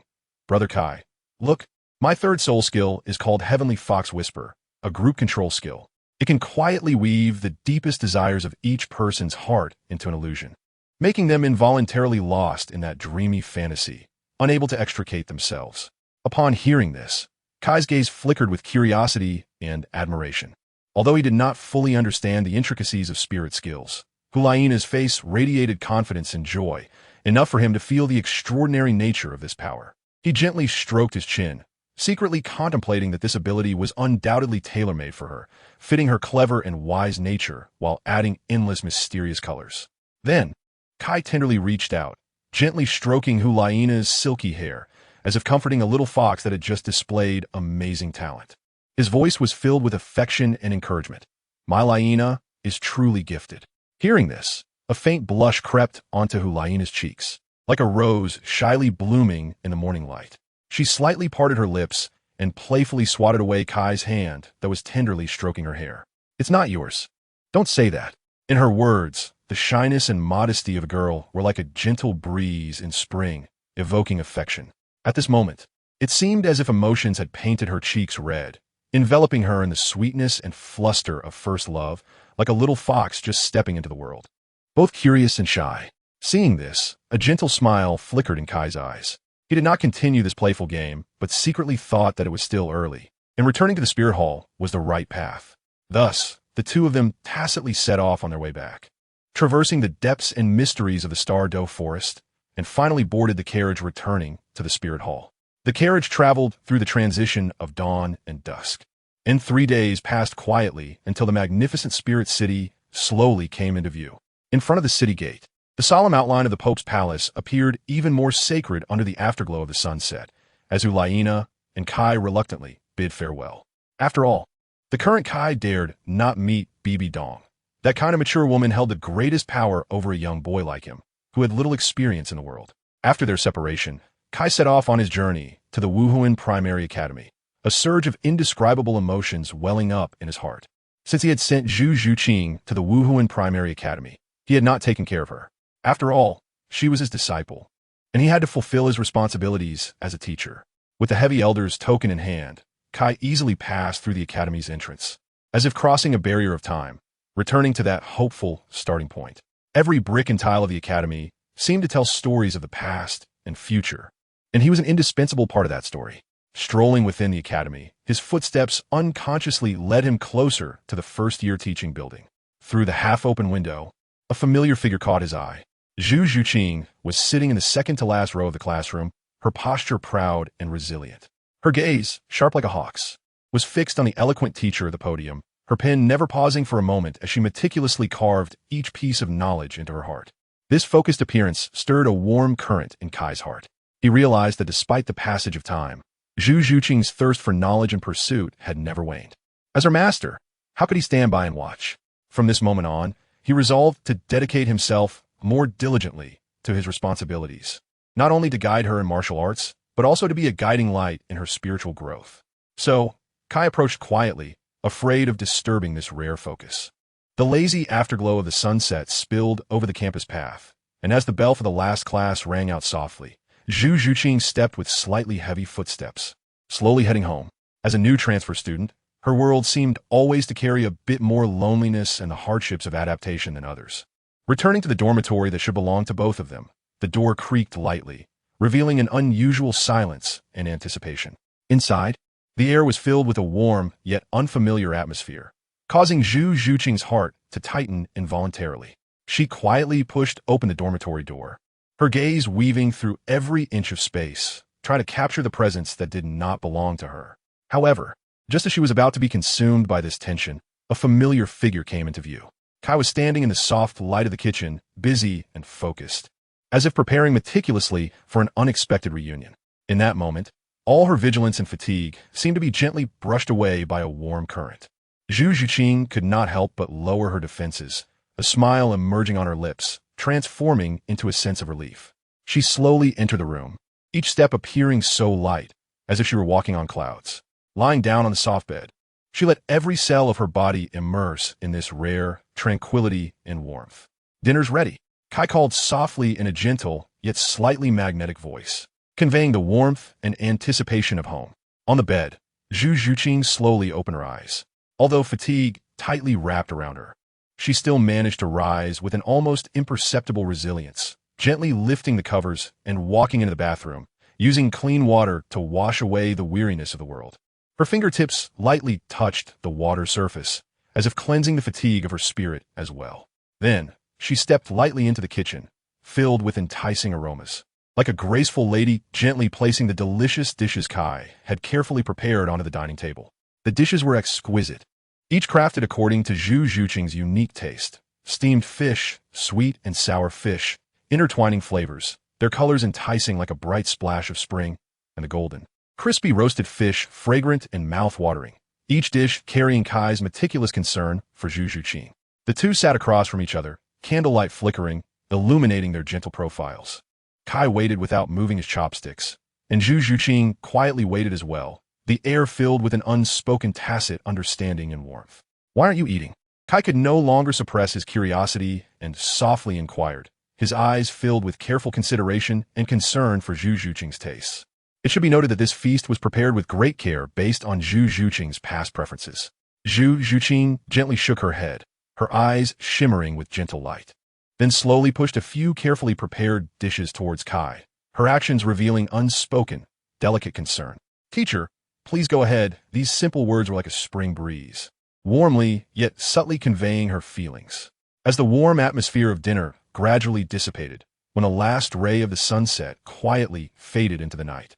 "Brother Kai, look, my third soul skill is called Heavenly Fox Whisper, a group control skill. It can quietly weave the deepest desires of each person's heart into an illusion, making them involuntarily lost in that dreamy fantasy, unable to extricate themselves." Upon hearing this, Kai's gaze flickered with curiosity and admiration. Although he did not fully understand the intricacies of spirit skills, Hulaina's face radiated confidence and joy, enough for him to feel the extraordinary nature of this power. He gently stroked his chin, secretly contemplating that this ability was undoubtedly tailor-made for her, fitting her clever and wise nature while adding endless mysterious colors. Then, Kai tenderly reached out, gently stroking Hulaina's silky hair, as if comforting a little fox that had just displayed amazing talent. His voice was filled with affection and encouragement. "My Laina is truly gifted." Hearing this, a faint blush crept onto Hulaina's cheeks, like a rose shyly blooming in the morning light. She slightly parted her lips and playfully swatted away Kai's hand that was tenderly stroking her hair. "It's not yours. Don't say that." In her words, the shyness and modesty of a girl were like a gentle breeze in spring, evoking affection. At this moment, it seemed as if emotions had painted her cheeks red, enveloping her in the sweetness and fluster of first love, like a little fox just stepping into the world. Both curious and shy. Seeing this, a gentle smile flickered in Kai's eyes. He did not continue this playful game, but secretly thought that it was still early, and returning to the spirit hall was the right path. Thus, the two of them tacitly set off on their way back, traversing the depths and mysteries of the Star Doe forest, and finally boarded the carriage returning to the spirit hall. The carriage traveled through the transition of dawn and dusk, and 3 days passed quietly until the magnificent spirit city slowly came into view. In front of the city gate, the solemn outline of the Pope's palace appeared even more sacred under the afterglow of the sunset, as Hulaina and Kai reluctantly bid farewell. After all, the current Kai dared not meet Bibi Dong. That kind of mature woman held the greatest power over a young boy like him, who had little experience in the world. After their separation, Kai set off on his journey to the Wuhuan Primary Academy, a surge of indescribable emotions welling up in his heart. Since he had sent Zhu Zhuqing to the Wuhuan Primary Academy, he had not taken care of her. After all, she was his disciple, and he had to fulfill his responsibilities as a teacher. With the heavy elder's token in hand, Kai easily passed through the academy's entrance, as if crossing a barrier of time, returning to that hopeful starting point. Every brick and tile of the academy seemed to tell stories of the past and future, and he was an indispensable part of that story. Strolling within the academy, his footsteps unconsciously led him closer to the first-year teaching building. Through the half-open window, a familiar figure caught his eye. Zhu Zhuqing was sitting in the second-to-last row of the classroom, her posture proud and resilient. Her gaze, sharp like a hawk's, was fixed on the eloquent teacher at the podium, her pen never pausing for a moment as she meticulously carved each piece of knowledge into her heart. This focused appearance stirred a warm current in Kai's heart. He realized that despite the passage of time, Zhu Zhuqing's thirst for knowledge and pursuit had never waned. As her master, how could he stand by and watch? From this moment on, he resolved to dedicate himself more diligently to his responsibilities, not only to guide her in martial arts, but also to be a guiding light in her spiritual growth. So, Kai approached quietly, afraid of disturbing this rare focus. The lazy afterglow of the sunset spilled over the campus path, and as the bell for the last class rang out softly, Zhu Zhuqing stepped with slightly heavy footsteps, slowly heading home. As a new transfer student, her world seemed always to carry a bit more loneliness and the hardships of adaptation than others. Returning to the dormitory that should belong to both of them, the door creaked lightly, revealing an unusual silence and anticipation. Inside, the air was filled with a warm yet unfamiliar atmosphere, causing Zhu Zhuqing's heart to tighten involuntarily. She quietly pushed open the dormitory door, her gaze weaving through every inch of space, trying to capture the presence that did not belong to her. However, just as she was about to be consumed by this tension, a familiar figure came into view. Kai was standing in the soft light of the kitchen, busy and focused, as if preparing meticulously for an unexpected reunion. In that moment, all her vigilance and fatigue seemed to be gently brushed away by a warm current. Zhu Zhuqing could not help but lower her defenses, a smile emerging on her lips, transforming into a sense of relief. She slowly entered the room, each step appearing so light, as if she were walking on clouds. Lying down on the soft bed, she let every cell of her body immerse in this rare tranquility and warmth. "Dinner's ready," Kai called softly in a gentle, yet slightly magnetic voice, conveying the warmth and anticipation of home. On the bed, Zhu Zhuqing slowly opened her eyes. Although fatigue tightly wrapped around her, she still managed to rise with an almost imperceptible resilience, gently lifting the covers and walking into the bathroom, using clean water to wash away the weariness of the world. Her fingertips lightly touched the water surface, as if cleansing the fatigue of her spirit as well. Then, she stepped lightly into the kitchen, filled with enticing aromas. Like a graceful lady gently placing the delicious dishes Kai had carefully prepared onto the dining table. The dishes were exquisite, each crafted according to Zhu Zhuqing's unique taste. Steamed fish, sweet and sour fish, intertwining flavors, their colors enticing like a bright splash of spring, and the golden, crispy roasted fish, fragrant and mouth-watering, each dish carrying Kai's meticulous concern for Zhu Zhuqing. The two sat across from each other, candlelight flickering, illuminating their gentle profiles. Kai waited without moving his chopsticks, and Zhu Zhuqing quietly waited as well, the air filled with an unspoken tacit understanding and warmth. "Why aren't you eating?" Kai could no longer suppress his curiosity and softly inquired, his eyes filled with careful consideration and concern for Zhu Zhuqing's tastes. It should be noted that this feast was prepared with great care based on Zhu Zhuqing's past preferences. Zhu Zhuqing gently shook her head, her eyes shimmering with gentle light, then slowly pushed a few carefully prepared dishes towards Kai, her actions revealing unspoken, delicate concern. "Teacher, please go ahead." These simple words were like a spring breeze, warmly yet subtly conveying her feelings. As the warm atmosphere of dinner gradually dissipated, when a last ray of the sunset quietly faded into the night,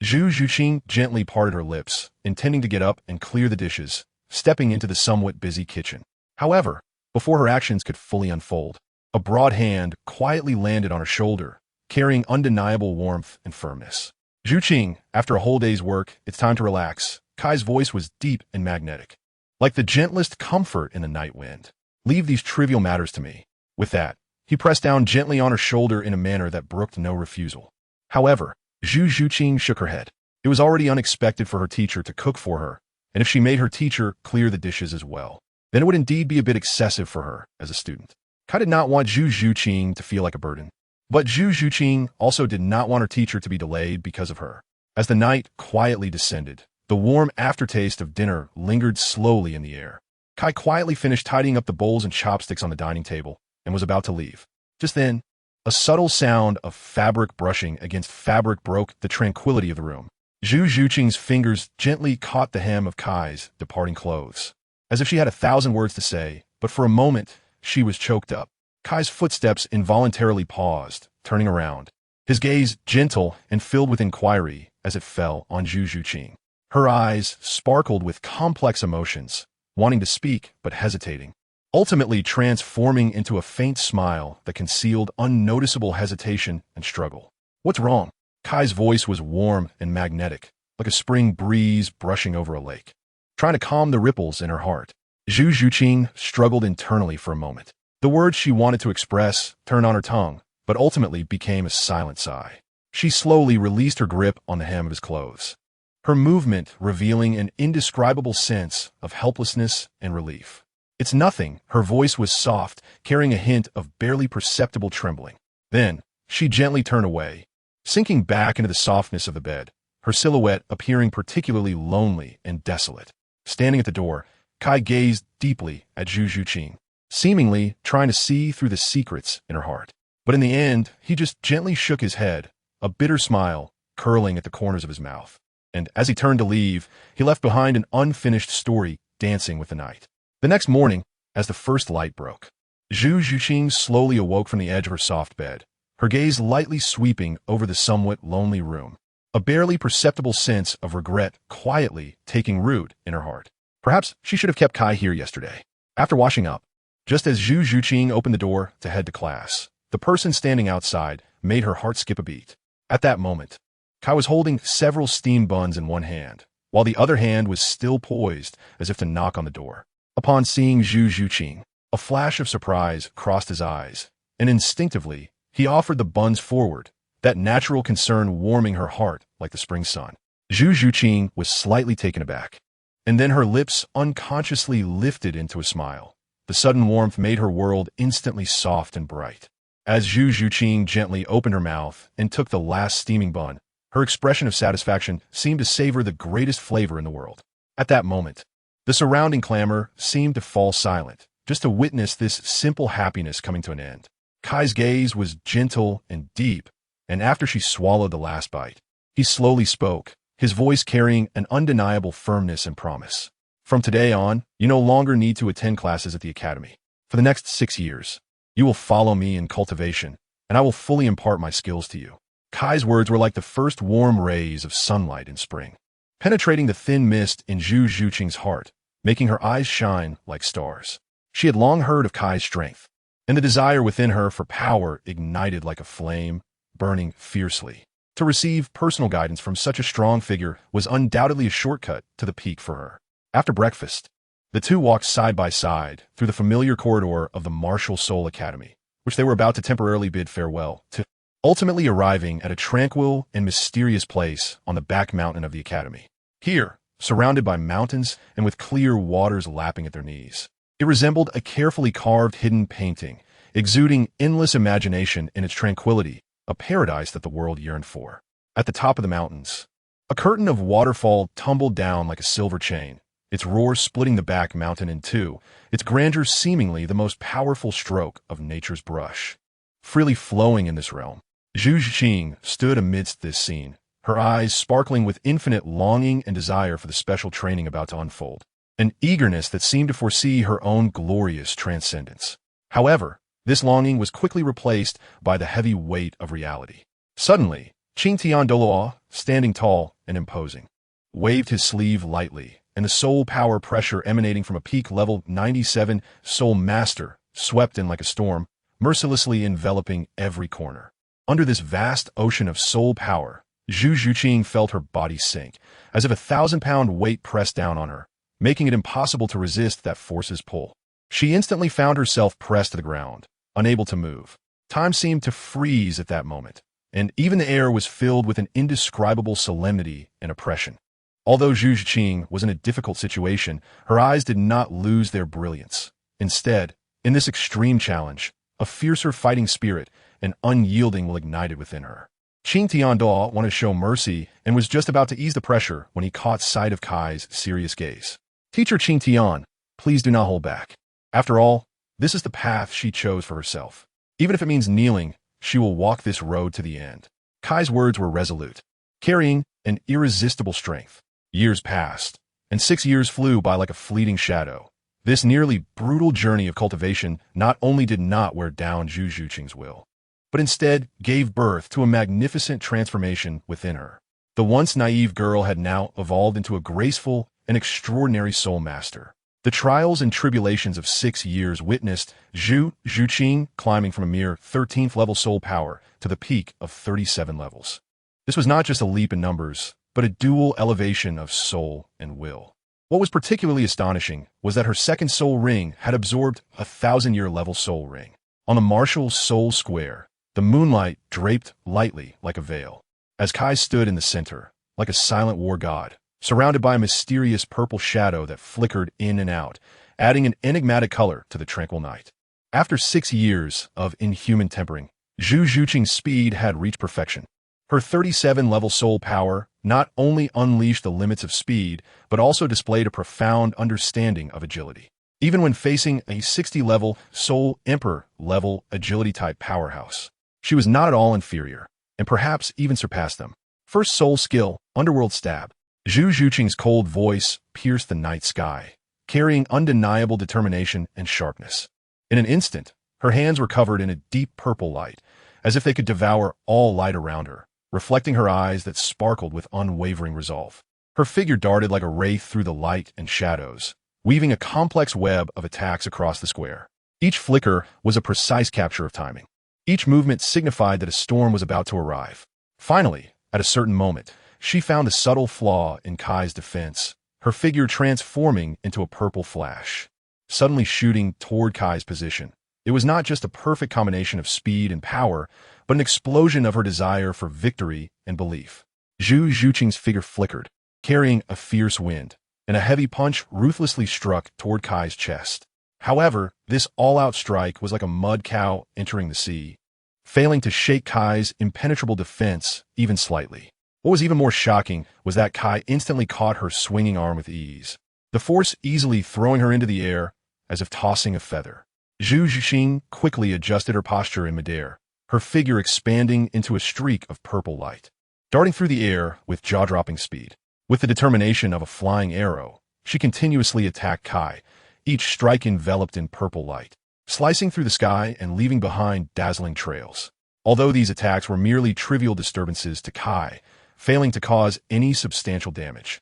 Zhu Zhuqing gently parted her lips, intending to get up and clear the dishes, stepping into the somewhat busy kitchen. However, before her actions could fully unfold, a broad hand quietly landed on her shoulder, carrying undeniable warmth and firmness. "Zhuqing, after a whole day's work, it's time to relax." Kai's voice was deep and magnetic, like the gentlest comfort in the night wind. "Leave these trivial matters to me." With that, he pressed down gently on her shoulder in a manner that brooked no refusal. However, Zhu Zhuqing shook her head. It was already unexpected for her teacher to cook for her, and if she made her teacher clear the dishes as well, then it would indeed be a bit excessive for her as a student. Kai did not want Zhu Zhuqing to feel like a burden, but Zhu Zhuqing also did not want her teacher to be delayed because of her. As the night quietly descended, the warm aftertaste of dinner lingered slowly in the air. Kai quietly finished tidying up the bowls and chopsticks on the dining table and was about to leave. Just then, a subtle sound of fabric brushing against fabric broke the tranquility of the room. Zhu Zhuqing's fingers gently caught the hem of Kai's departing clothes, as if she had 1,000 words to say, but for a moment, she was choked up. Kai's footsteps involuntarily paused, turning around, his gaze gentle and filled with inquiry as it fell on Zhu Zhuqing. Her eyes sparkled with complex emotions, wanting to speak but hesitating, ultimately transforming into a faint smile that concealed unnoticeable hesitation and struggle. "What's wrong?" Kai's voice was warm and magnetic, like a spring breeze brushing over a lake, trying to calm the ripples in her heart. Zhu Zhuqing struggled internally for a moment. The words she wanted to express turned on her tongue, but ultimately became a silent sigh. She slowly released her grip on the hem of his clothes, her movement revealing an indescribable sense of helplessness and relief. "It's nothing." Her voice was soft, carrying a hint of barely perceptible trembling. Then, she gently turned away, sinking back into the softness of the bed, her silhouette appearing particularly lonely and desolate. Standing at the door, Kai gazed deeply at Zhu Zhuqing, seemingly trying to see through the secrets in her heart. But in the end, he just gently shook his head, a bitter smile curling at the corners of his mouth. And as he turned to leave, he left behind an unfinished story dancing with the night. The next morning, as the first light broke, Zhu Zhuqing slowly awoke from the edge of her soft bed, her gaze lightly sweeping over the somewhat lonely room, a barely perceptible sense of regret quietly taking root in her heart. Perhaps she should have kept Kai here yesterday. After washing up, just as Zhu Zhuqing opened the door to head to class, the person standing outside made her heart skip a beat. At that moment, Kai was holding several steam buns in one hand, while the other hand was still poised as if to knock on the door. Upon seeing Zhu Zhuqing, a flash of surprise crossed his eyes, and instinctively, he offered the buns forward, that natural concern warming her heart like the spring sun. Zhu Zhuqing was slightly taken aback, and then her lips unconsciously lifted into a smile. The sudden warmth made her world instantly soft and bright. As Zhu Zhuqing gently opened her mouth and took the last steaming bun, her expression of satisfaction seemed to savor the greatest flavor in the world. At that moment, the surrounding clamor seemed to fall silent, just to witness this simple happiness coming to an end. Kai's gaze was gentle and deep, and after she swallowed the last bite, he slowly spoke, his voice carrying an undeniable firmness and promise. From today on, you no longer need to attend classes at the academy. For the next 6 years, you will follow me in cultivation, and I will fully impart my skills to you. Kai's words were like the first warm rays of sunlight in spring, penetrating the thin mist in Zhu Zhuqing's heart, making her eyes shine like stars. She had long heard of Kai's strength, and the desire within her for power ignited like a flame, burning fiercely. To receive personal guidance from such a strong figure was undoubtedly a shortcut to the peak for her. After breakfast, the two walked side by side through the familiar corridor of the Martial Soul Academy, which they were about to temporarily bid farewell to, ultimately arriving at a tranquil and mysterious place on the back mountain of the academy. Here, surrounded by mountains and with clear waters lapping at their knees, it resembled a carefully carved hidden painting, exuding endless imagination in its tranquility, a paradise that the world yearned for. At the top of the mountains, a curtain of waterfall tumbled down like a silver chain, its roar splitting the back mountain in two, its grandeur seemingly the most powerful stroke of nature's brush. Freely flowing in this realm, Zhu Zhuqing stood amidst this scene, her eyes sparkling with infinite longing and desire for the special training about to unfold, an eagerness that seemed to foresee her own glorious transcendence. However, this longing was quickly replaced by the heavy weight of reality. Suddenly, Qing Douluo, standing tall and imposing, waved his sleeve lightly, and the soul power pressure emanating from a peak level 97 soul master swept in like a storm, mercilessly enveloping every corner. Under this vast ocean of soul power, Zhu Zhuqing felt her body sink, as if a 1,000-pound weight pressed down on her, making it impossible to resist that force's pull. She instantly found herself pressed to the ground, unable to move. Time seemed to freeze at that moment, and even the air was filled with an indescribable solemnity and oppression. Although Zhu Zhuqing was in a difficult situation, her eyes did not lose their brilliance. Instead, in this extreme challenge, a fiercer fighting spirit and unyielding will ignited within her. Qing Tiandao wanted to show mercy and was just about to ease the pressure when he caught sight of Kai's serious gaze. Teacher Qing Tian, please do not hold back. After all, this is the path she chose for herself. Even if it means kneeling, she will walk this road to the end. Kai's words were resolute, carrying an irresistible strength. Years passed, and 6 years flew by like a fleeting shadow. This nearly brutal journey of cultivation not only did not wear down Zhu Zhuqing's will, but instead gave birth to a magnificent transformation within her. The once naive girl had now evolved into a graceful and extraordinary soul master. The trials and tribulations of 6 years witnessed Zhu Zhuqing climbing from a mere 13th level soul power to the peak of 37 levels. This was not just a leap in numbers, but a dual elevation of soul and will. What was particularly astonishing was that her second soul ring had absorbed a 1,000-year level soul ring. On the martial soul square, the moonlight draped lightly like a veil, as Kai stood in the center, like a silent war god, surrounded by a mysterious purple shadow that flickered in and out, adding an enigmatic color to the tranquil night. After 6 years of inhuman tempering, Zhu Zhuqing's speed had reached perfection. Her 37-level soul power not only unleashed the limits of speed, but also displayed a profound understanding of agility. Even when facing a 60-level soul emperor-level agility-type powerhouse, she was not at all inferior, and perhaps even surpassed them. First soul skill, Underworld Stab. Zhu Zhuqing's cold voice pierced the night sky, carrying undeniable determination and sharpness. In an instant, her hands were covered in a deep purple light, as if they could devour all light around her, reflecting her eyes that sparkled with unwavering resolve. Her figure darted like a wraith through the light and shadows, weaving a complex web of attacks across the square. Each flicker was a precise capture of timing. Each movement signified that a storm was about to arrive. Finally, at a certain moment, she found a subtle flaw in Kai's defense, her figure transforming into a purple flash, suddenly shooting toward Kai's position, It was not just a perfect combination of speed and power, but an explosion of her desire for victory and belief. Zhu Zhuqing's figure flickered, carrying a fierce wind, and a heavy punch ruthlessly struck toward Kai's chest. However, this all-out strike was like a mud cow entering the sea, failing to shake Kai's impenetrable defense even slightly. What was even more shocking was that Kai instantly caught her swinging arm with ease, the force easily throwing her into the air as if tossing a feather. Zhu Zhuqing quickly adjusted her posture in midair, her figure expanding into a streak of purple light, darting through the air with jaw-dropping speed. With the determination of a flying arrow, she continuously attacked Kai, each strike enveloped in purple light, slicing through the sky and leaving behind dazzling trails. Although these attacks were merely trivial disturbances to Kai, failing to cause any substantial damage,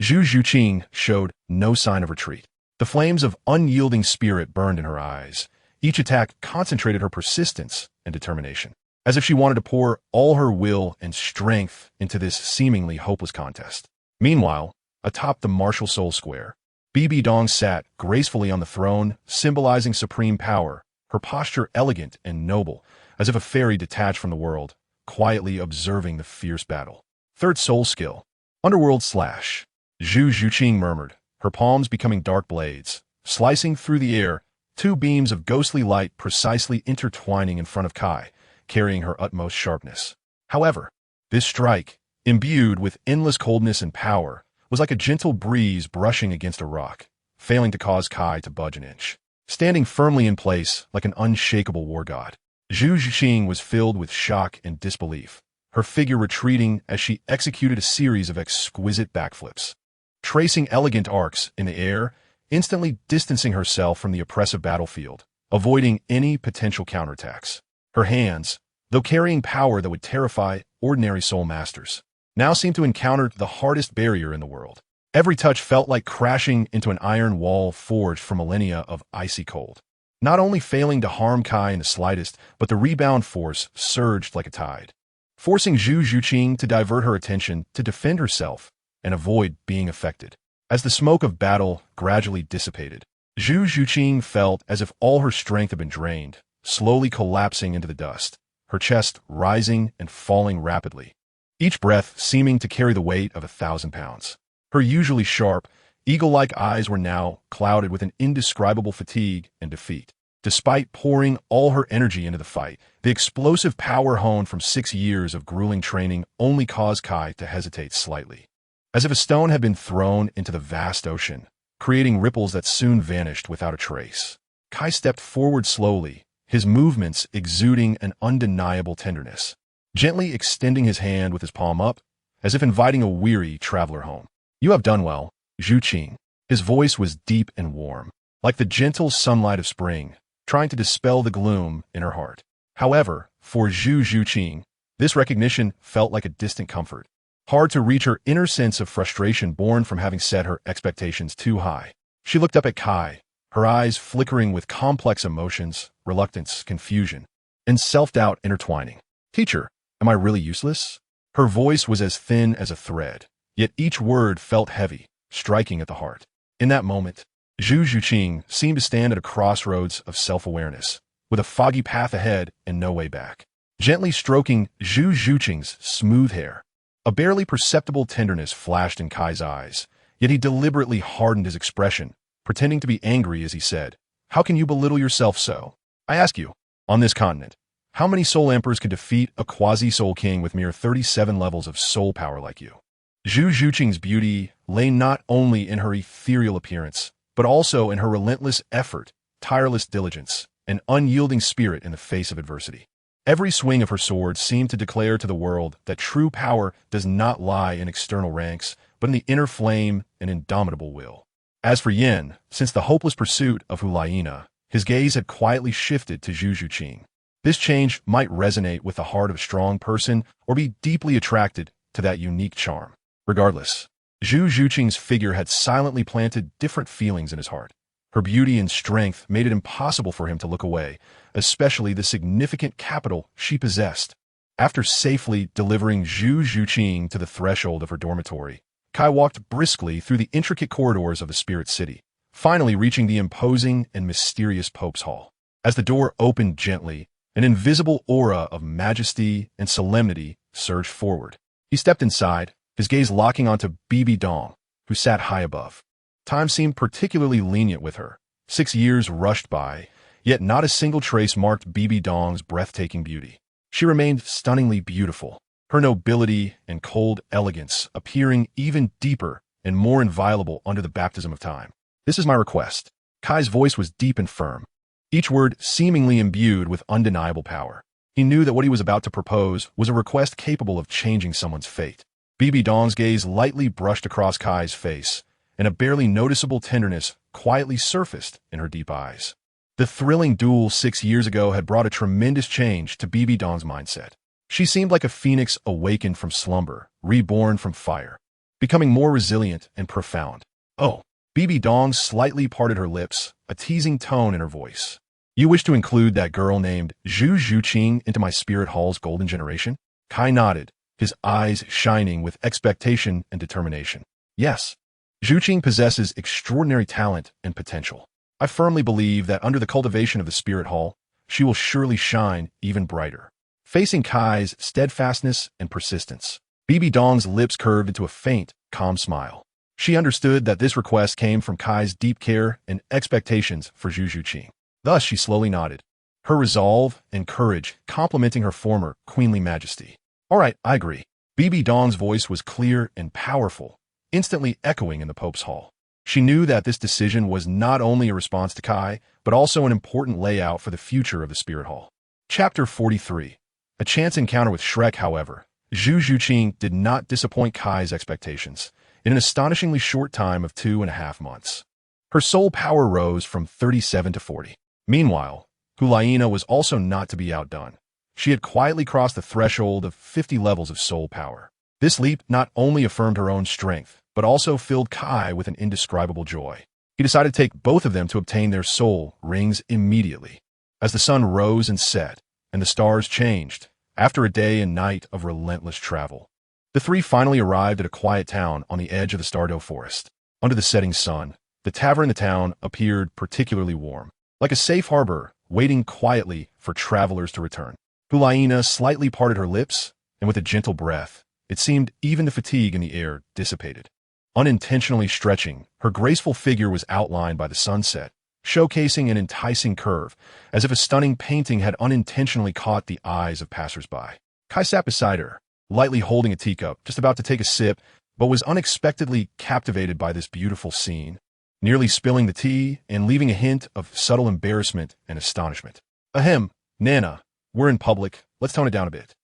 Zhu Zhuqing showed no sign of retreat. The flames of unyielding spirit burned in her eyes. Each attack concentrated her persistence and determination, as if she wanted to pour all her will and strength into this seemingly hopeless contest. Meanwhile, atop the martial soul square, Bibi Dong sat gracefully on the throne, symbolizing supreme power, her posture elegant and noble, as if a fairy detached from the world, quietly observing the fierce battle. Third soul skill, Underworld Slash. Zhu Zhuqing murmured, her palms becoming dark blades, slicing through the air, two beams of ghostly light precisely intertwining in front of Kai, carrying her utmost sharpness. However, this strike, imbued with endless coldness and power, was like a gentle breeze brushing against a rock, failing to cause Kai to budge an inch. Standing firmly in place like an unshakable war god, Zhu Zhuqing was filled with shock and disbelief, her figure retreating as she executed a series of exquisite backflips, tracing elegant arcs in the air, instantly distancing herself from the oppressive battlefield, avoiding any potential counterattacks. Her hands, though carrying power that would terrify ordinary soul masters, now seemed to encounter the hardest barrier in the world. Every touch felt like crashing into an iron wall forged for millennia of icy cold. Not only failing to harm Kai in the slightest, but the rebound force surged like a tide, forcing Zhu Zhuqing to divert her attention to defend herself and avoid being affected. As the smoke of battle gradually dissipated, Zhu Zhuqing felt as if all her strength had been drained, slowly collapsing into the dust, her chest rising and falling rapidly, each breath seeming to carry the weight of 1,000 pounds. Her usually sharp, eagle-like eyes were now clouded with an indescribable fatigue and defeat. Despite pouring all her energy into the fight, the explosive power honed from 6 years of grueling training only caused Kai to hesitate slightly, as if a stone had been thrown into the vast ocean, creating ripples that soon vanished without a trace. Kai stepped forward slowly, his movements exuding an undeniable tenderness, gently extending his hand with his palm up, as if inviting a weary traveler home. "You have done well, Zhuqing." His voice was deep and warm, like the gentle sunlight of spring, trying to dispel the gloom in her heart. However, for Zhu Zhuqing, this recognition felt like a distant comfort, hard to reach her inner sense of frustration born from having set her expectations too high. She looked up at Kai, her eyes flickering with complex emotions, reluctance, confusion, and self-doubt intertwining. "Teacher, am I really useless?" Her voice was as thin as a thread, yet each word felt heavy, striking at the heart. In that moment, Zhu Zhuqing seemed to stand at a crossroads of self-awareness, with a foggy path ahead and no way back. Gently stroking Zhu Zhuqing's smooth hair, a barely perceptible tenderness flashed in Kai's eyes, yet he deliberately hardened his expression, pretending to be angry as he said, "How can you belittle yourself so? I ask you, on this continent, how many soul emperors could defeat a quasi-soul king with mere 37 levels of soul power like you?" Zhu Zhuqing's beauty lay not only in her ethereal appearance, but also in her relentless effort, tireless diligence, and unyielding spirit in the face of adversity. Every swing of her sword seemed to declare to the world that true power does not lie in external ranks, but in the inner flame and indomitable will. As for Yin, since the hopeless pursuit of Huang, his gaze had quietly shifted to Zhu Zhuqing. This change might resonate with the heart of a strong person or be deeply attracted to that unique charm. Regardless, Zhu Zhuqing's figure had silently planted different feelings in his heart. Her beauty and strength made it impossible for him to look away, especially the significant capital she possessed. After safely delivering Zhu Zhuqing to the threshold of her dormitory, Kai walked briskly through the intricate corridors of the Spirit City, finally reaching the imposing and mysterious Pope's Hall. As the door opened gently, an invisible aura of majesty and solemnity surged forward. He stepped inside, his gaze locking onto Bibi Dong, who sat high above. Time seemed particularly lenient with her. 6 years rushed by, yet not a single trace marked Bibi Dong's breathtaking beauty. She remained stunningly beautiful, her nobility and cold elegance appearing even deeper and more inviolable under the baptism of time. "This is my request." Kai's voice was deep and firm, each word seemingly imbued with undeniable power. He knew that what he was about to propose was a request capable of changing someone's fate. Bibi Dong's gaze lightly brushed across Kai's face, and a barely noticeable tenderness quietly surfaced in her deep eyes. The thrilling duel 6 years ago had brought a tremendous change to Bibi Dong's mindset. She seemed like a phoenix awakened from slumber, reborn from fire, becoming more resilient and profound. "Oh." Bibi Dong slightly parted her lips, a teasing tone in her voice. "You wish to include that girl named Zhu Zhuqing into my spirit hall's golden generation?" Kai nodded, his eyes shining with expectation and determination. "Yes. Zhuqing possesses extraordinary talent and potential. I firmly believe that under the cultivation of the spirit hall, she will surely shine even brighter." Facing Kai's steadfastness and persistence, Bibi Dong's lips curved into a faint, calm smile. She understood that this request came from Kai's deep care and expectations for Zhu Zhuqing. Thus she slowly nodded, her resolve and courage complementing her former queenly majesty. "All right, I agree." Bibi Dong's voice was clear and powerful, instantly echoing in the Pope's hall. She knew that this decision was not only a response to Kai, but also an important layout for the future of the Spirit Hall. Chapter 43. A chance encounter with Shrek, however. Zhu Zhuqing did not disappoint Kai's expectations in an astonishingly short time of 2.5 months. Her soul power rose from 37 to 40. Meanwhile, Huang was also not to be outdone. She had quietly crossed the threshold of 50 levels of soul power. This leap not only affirmed her own strength, but also filled Kai with an indescribable joy. He decided to take both of them to obtain their soul rings immediately. As the sun rose and set, and the stars changed, after a day and night of relentless travel, the three finally arrived at a quiet town on the edge of the Stardew Forest. Under the setting sun, the tavern in the town appeared particularly warm, like a safe harbor waiting quietly for travelers to return. Huang slightly parted her lips, and with a gentle breath, it seemed even the fatigue in the air dissipated. Unintentionally stretching, her graceful figure was outlined by the sunset, showcasing an enticing curve, as if a stunning painting had unintentionally caught the eyes of passers-by. Kai sat beside her, lightly holding a teacup, just about to take a sip, but was unexpectedly captivated by this beautiful scene, nearly spilling the tea and leaving a hint of subtle embarrassment and astonishment. "Ahem, Nana, we're in public, let's tone it down a bit."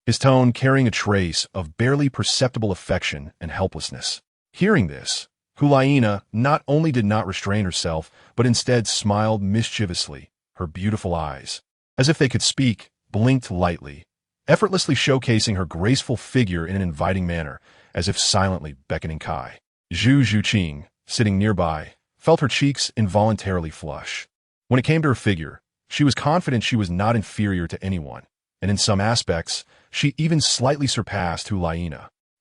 His tone carrying a trace of barely perceptible affection and helplessness. Hearing this, Huang not only did not restrain herself, but instead smiled mischievously, her beautiful eyes, as if they could speak, blinked lightly, effortlessly showcasing her graceful figure in an inviting manner, as if silently beckoning Kai. Zhu Zhuqing, sitting nearby, felt her cheeks involuntarily flush. When it came to her figure, she was confident she was not inferior to anyone, and in some aspects, she even slightly surpassed Huang.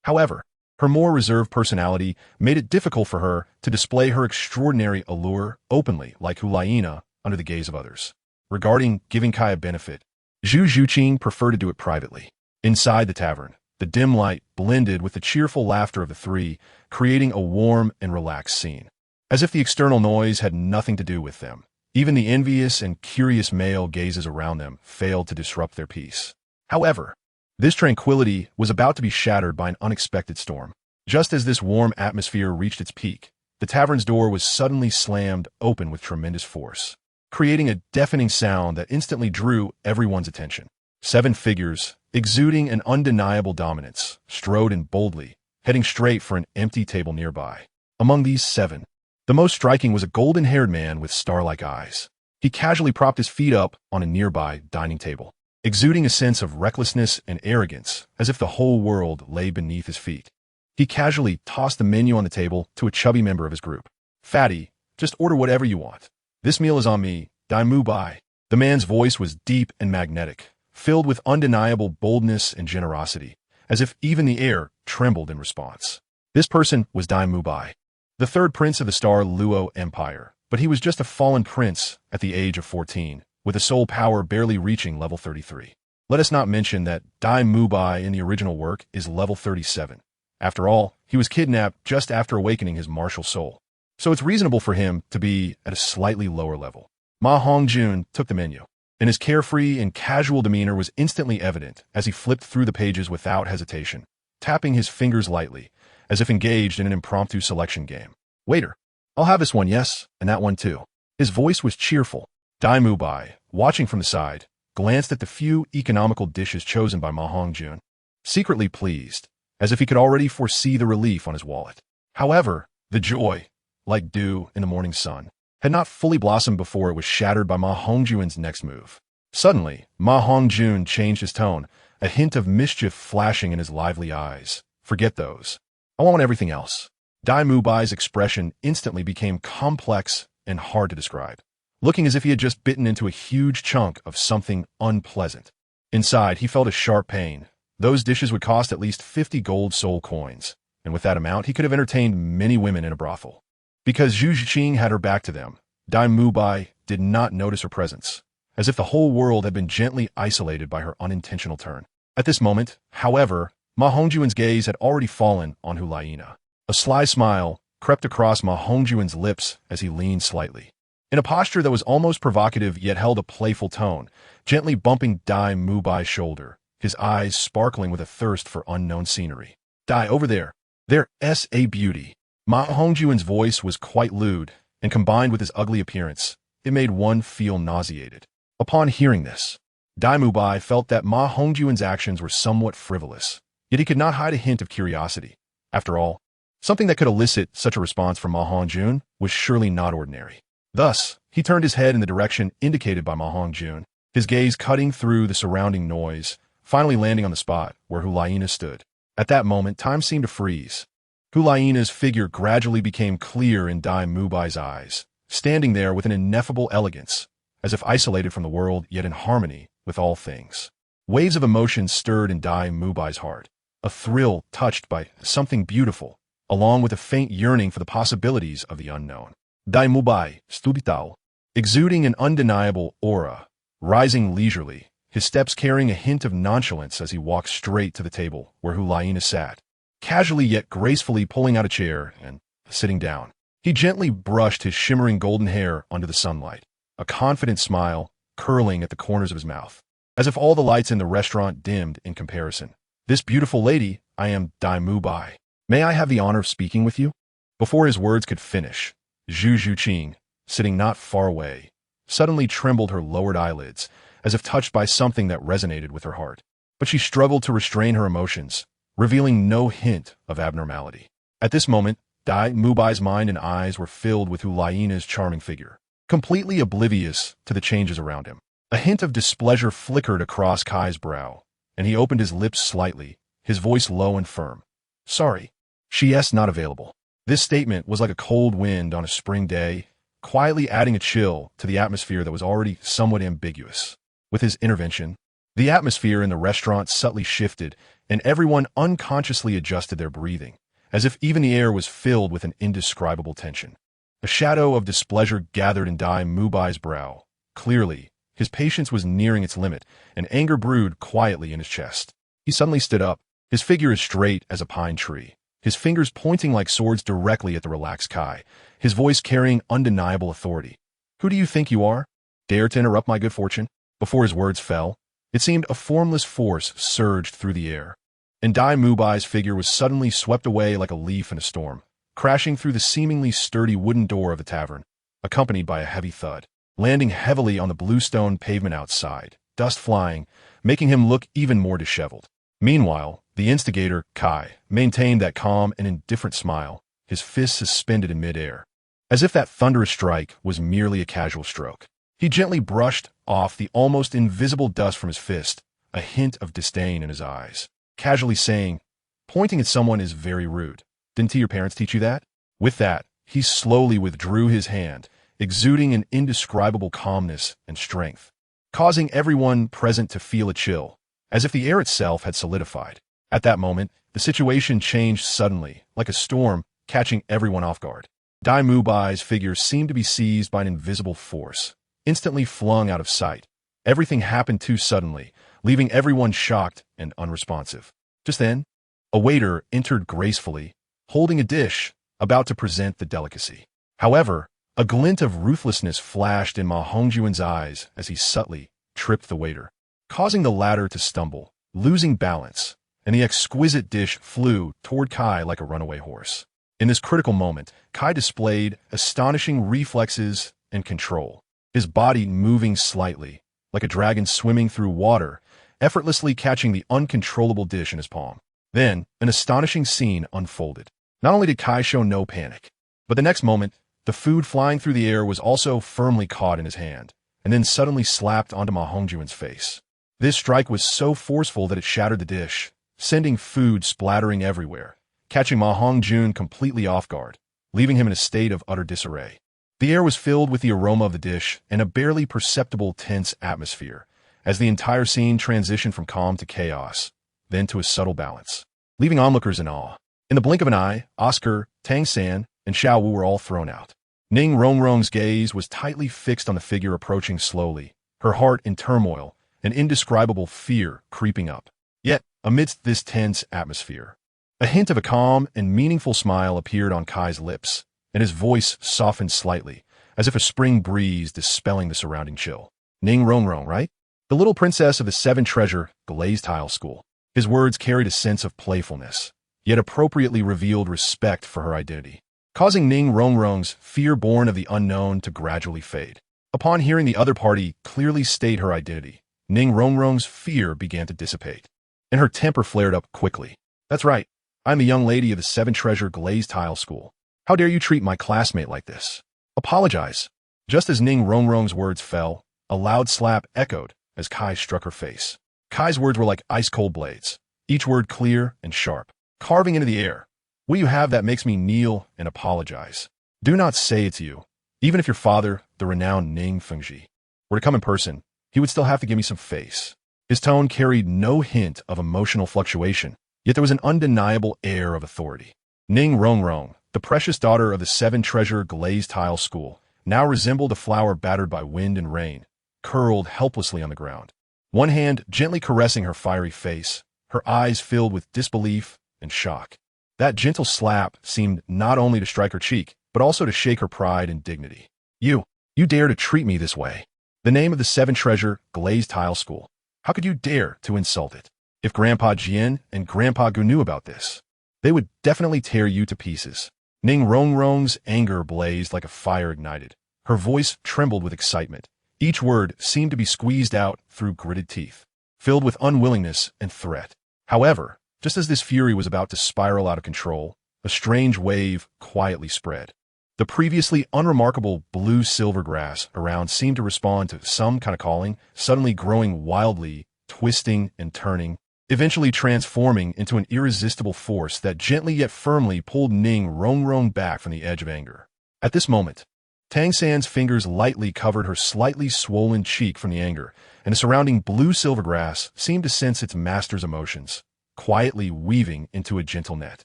However, her more reserved personality made it difficult for her to display her extraordinary allure openly like Huang under the gaze of others. Regarding giving Kai a benefit, Zhu Zhuqing preferred to do it privately. Inside the tavern, the dim light blended with the cheerful laughter of the three, creating a warm and relaxed scene. As if the external noise had nothing to do with them, even the envious and curious male gazes around them failed to disrupt their peace. However, this tranquility was about to be shattered by an unexpected storm. Just as this warm atmosphere reached its peak, the tavern's door was suddenly slammed open with tremendous force, creating a deafening sound that instantly drew everyone's attention. 7 figures, exuding an undeniable dominance, strode in boldly, heading straight for an empty table nearby. Among these 7, the most striking was a golden-haired man with star-like eyes. He casually propped his feet up on a nearby dining table, exuding a sense of recklessness and arrogance, as if the whole world lay beneath his feet. He casually tossed the menu on the table to a chubby member of his group. "Fatty, just order whatever you want. This meal is on me, Dai-Mu-Bai." The man's voice was deep and magnetic, filled with undeniable boldness and generosity, as if even the air trembled in response. This person was Dai-Mu-Bai, the third prince of the Star Luo Empire, but he was just a fallen prince at the age of 14, with a soul power barely reaching level 33. Let us not mention that Dai Mubai in the original work is level 37. After all, he was kidnapped just after awakening his martial soul, so it's reasonable for him to be at a slightly lower level. Ma Hongjun took the menu, and his carefree and casual demeanor was instantly evident as he flipped through the pages without hesitation, tapping his fingers lightly, as if engaged in an impromptu selection game. "Waiter, I'll have this one, yes, and that one too." His voice was cheerful. Dai Mubai, watching from the side, glanced at the few economical dishes chosen by Ma Hongjun, secretly pleased, as if he could already foresee the relief on his wallet. However, the joy, like dew in the morning sun, had not fully blossomed before it was shattered by Ma Hongjun's next move. Suddenly, Ma Hongjun changed his tone, a hint of mischief flashing in his lively eyes. "Forget those. I want everything else." Dai Mubai's expression instantly became complex and hard to describe, looking as if he had just bitten into a huge chunk of something unpleasant. Inside, he felt a sharp pain. Those dishes would cost at least 50 gold soul coins, and with that amount, he could have entertained many women in a brothel. Because Zhu Zhiqing had her back to them, Dai Mubai did not notice her presence, as if the whole world had been gently isolated by her unintentional turn. At this moment, however, Ma Hongjun's gaze had already fallen on Hulaina. A sly smile crept across Ma Hongjun's lips as he leaned slightly, in a posture that was almost provocative yet held a playful tone, gently bumping Dai Mubai's shoulder, his eyes sparkling with a thirst for unknown scenery. "Dai, over there. There's a beauty." Ma Hongjun's voice was quite lewd, and combined with his ugly appearance, it made one feel nauseated. Upon hearing this, Dai Mubai felt that Ma Hongjun's actions were somewhat frivolous, yet he could not hide a hint of curiosity. After all, something that could elicit such a response from Ma Hongjun was surely not ordinary. Thus, he turned his head in the direction indicated by Ma Hongjun, his gaze cutting through the surrounding noise, finally landing on the spot where Hulaina stood. At that moment, time seemed to freeze. Hulaina's figure gradually became clear in Dai Mubai's eyes, standing there with an ineffable elegance, as if isolated from the world yet in harmony with all things. Waves of emotion stirred in Dai Mubai's heart, a thrill touched by something beautiful, along with a faint yearning for the possibilities of the unknown. Dai Mubai stood tall, exuding an undeniable aura, rising leisurely, his steps carrying a hint of nonchalance as he walked straight to the table where Hulaina sat, casually yet gracefully pulling out a chair and sitting down. He gently brushed his shimmering golden hair under the sunlight, a confident smile curling at the corners of his mouth, as if all the lights in the restaurant dimmed in comparison. "This beautiful lady, I am Dai Mubai. May I have the honor of speaking with you?" Before his words could finish, Zhu Zhiqing, sitting not far away, suddenly trembled her lowered eyelids, as if touched by something that resonated with her heart. But she struggled to restrain her emotions, revealing no hint of abnormality. At this moment, Dai Mubai's mind and eyes were filled with Hulaina's charming figure, completely oblivious to the changes around him. A hint of displeasure flickered across Kai's brow, and he opened his lips slightly, his voice low and firm. "Sorry, she's not available." This statement was like a cold wind on a spring day, quietly adding a chill to the atmosphere that was already somewhat ambiguous. With his intervention, the atmosphere in the restaurant subtly shifted, and everyone unconsciously adjusted their breathing, as if even the air was filled with an indescribable tension. A shadow of displeasure gathered in Dai Mubai's brow. Clearly, his patience was nearing its limit, and anger brewed quietly in his chest. He suddenly stood up, his figure as straight as a pine tree, his fingers pointing like swords directly at the relaxed Kai, his voice carrying undeniable authority. "Who do you think you are? Dare to interrupt my good fortune?" Before his words fell, it seemed a formless force surged through the air, and Dai Mubai's figure was suddenly swept away like a leaf in a storm, crashing through the seemingly sturdy wooden door of the tavern, accompanied by a heavy thud, landing heavily on the bluestone pavement outside, dust flying, making him look even more disheveled. Meanwhile, the instigator, Kai, maintained that calm and indifferent smile, his fists suspended in midair, as if that thunderous strike was merely a casual stroke. He gently brushed off the almost invisible dust from his fist, a hint of disdain in his eyes, casually saying, "Pointing at someone is very rude. Didn't your parents teach you that?" With that, he slowly withdrew his hand, exuding an indescribable calmness and strength, causing everyone present to feel a chill, as if the air itself had solidified. At that moment, the situation changed suddenly, like a storm, catching everyone off guard. Dai Mubai's figure seemed to be seized by an invisible force, instantly flung out of sight. Everything happened too suddenly, leaving everyone shocked and unresponsive. Just then, a waiter entered gracefully, holding a dish, about to present the delicacy. However, a glint of ruthlessness flashed in Ma Hongjuan's eyes as he subtly tripped the waiter, causing the latter to stumble, losing balance, and the exquisite dish flew toward Kai like a runaway horse. In this critical moment, Kai displayed astonishing reflexes and control, his body moving slightly, like a dragon swimming through water, effortlessly catching the uncontrollable dish in his palm. Then, an astonishing scene unfolded. Not only did Kai show no panic, but the next moment, the food flying through the air was also firmly caught in his hand, and then suddenly slapped onto Ma Hongjuan's face. This strike was so forceful that it shattered the dish, sending food splattering everywhere, catching Ma Hongjun completely off guard, leaving him in a state of utter disarray. The air was filled with the aroma of the dish and a barely perceptible tense atmosphere, as the entire scene transitioned from calm to chaos, then to a subtle balance, leaving onlookers in awe. In the blink of an eye, Oscar, Tang San, and Xiao Wu were all thrown out. Ning Rongrong's gaze was tightly fixed on the figure approaching slowly, her heart in turmoil, an indescribable fear creeping up. Yet, amidst this tense atmosphere, a hint of a calm and meaningful smile appeared on Kai's lips, and his voice softened slightly, as if a spring breeze dispelling the surrounding chill. Ning Rongrong, right? The little princess of the Seven Treasure Glazed Tile School. His words carried a sense of playfulness, yet appropriately revealed respect for her identity, causing Ning Rongrong's fear born of the unknown to gradually fade. Upon hearing the other party clearly state her identity, Ning Rongrong's fear began to dissipate, and her temper flared up quickly. That's right, I'm the young lady of the Seven Treasure Glazed Tile School. How dare you treat my classmate like this? Apologize. Just as Ning Rongrong's words fell, a loud slap echoed as Kai struck her face. Kai's words were like ice-cold blades, each word clear and sharp, carving into the air. Will you have that makes me kneel and apologize? Do not say it's you. Even if your father, the renowned Ning Fengji, were to come in person, he would still have to give me some face. His tone carried no hint of emotional fluctuation, yet there was an undeniable air of authority. Ning Rongrong, the precious daughter of the Seven Treasure Glazed Tile School, now resembled a flower battered by wind and rain, curled helplessly on the ground, one hand gently caressing her fiery face, her eyes filled with disbelief and shock. That gentle slap seemed not only to strike her cheek, but also to shake her pride and dignity. You dare to treat me this way. The name of the Seven Treasure Glazed Tile School. How could you dare to insult it? If Grandpa Jian and Grandpa Gu knew about this, they would definitely tear you to pieces. Ning Rongrong's anger blazed like a fire ignited. Her voice trembled with excitement. Each word seemed to be squeezed out through gritted teeth, filled with unwillingness and threat. However, just as this fury was about to spiral out of control, a strange wave quietly spread. The previously unremarkable blue-silver grass around seemed to respond to some kind of calling, suddenly growing wildly, twisting and turning, eventually transforming into an irresistible force that gently yet firmly pulled Ning Rongrong back from the edge of anger. At this moment, Tang San's fingers lightly covered her slightly swollen cheek from the anger, and the surrounding blue-silver grass seemed to sense its master's emotions, quietly weaving into a gentle net,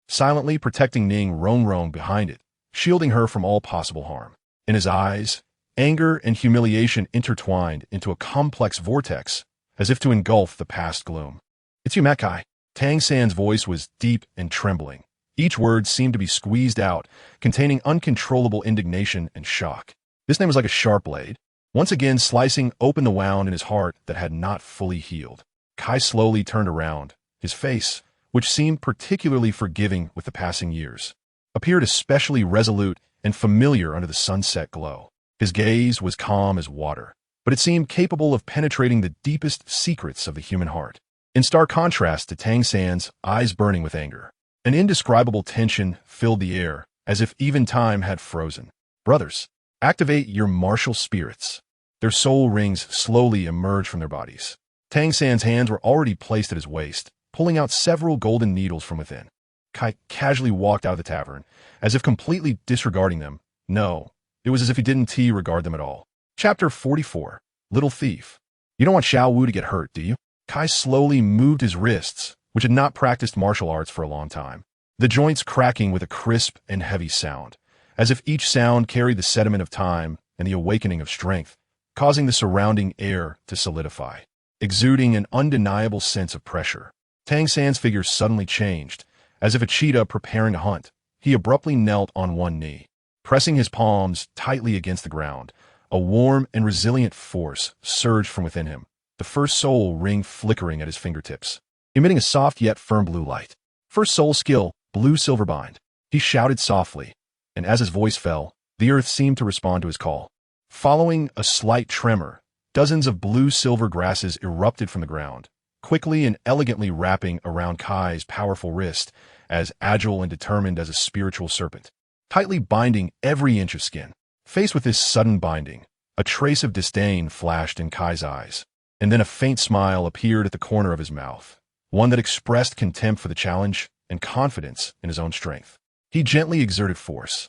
silently protecting Ning Rongrong behind it, shielding her from all possible harm. In his eyes, anger and humiliation intertwined into a complex vortex, as if to engulf the past gloom. It's you, Makai. Tang San's voice was deep and trembling. Each word seemed to be squeezed out, containing uncontrollable indignation and shock. This name was like a sharp blade, once again slicing open the wound in his heart that had not fully healed. Kai slowly turned around. His face, which seemed particularly forgiving with the passing years, appeared especially resolute and familiar under the sunset glow. His gaze was calm as water, but it seemed capable of penetrating the deepest secrets of the human heart. In stark contrast to Tang San's eyes burning with anger, an indescribable tension filled the air, as if even time had frozen. Brothers, activate your martial spirits. Their soul rings slowly emerged from their bodies. Tang San's hands were already placed at his waist, pulling out several golden needles from within. Kai casually walked out of the tavern, as if completely disregarding them. No, it was as if he didn't regard them at all. Chapter 44. Little Thief. You don't want Xiao Wu to get hurt, do you? Kai slowly moved his wrists, which had not practiced martial arts for a long time, the joints cracking with a crisp and heavy sound, as if each sound carried the sediment of time and the awakening of strength, causing the surrounding air to solidify, exuding an undeniable sense of pressure. Tang San's figure suddenly changed, as if a cheetah preparing to hunt. He abruptly knelt on one knee, pressing his palms tightly against the ground. A warm and resilient force surged from within him, the first soul ring flickering at his fingertips, emitting a soft yet firm blue light. First soul skill, blue silver bind. He shouted softly, and as his voice fell, the earth seemed to respond to his call. Following a slight tremor, dozens of blue silver grasses erupted from the ground, quickly and elegantly wrapping around Kai's powerful wrist, as agile and determined as a spiritual serpent, tightly binding every inch of skin. Faced with this sudden binding, a trace of disdain flashed in Kai's eyes, and then a faint smile appeared at the corner of his mouth, one that expressed contempt for the challenge and confidence in his own strength. He gently exerted force,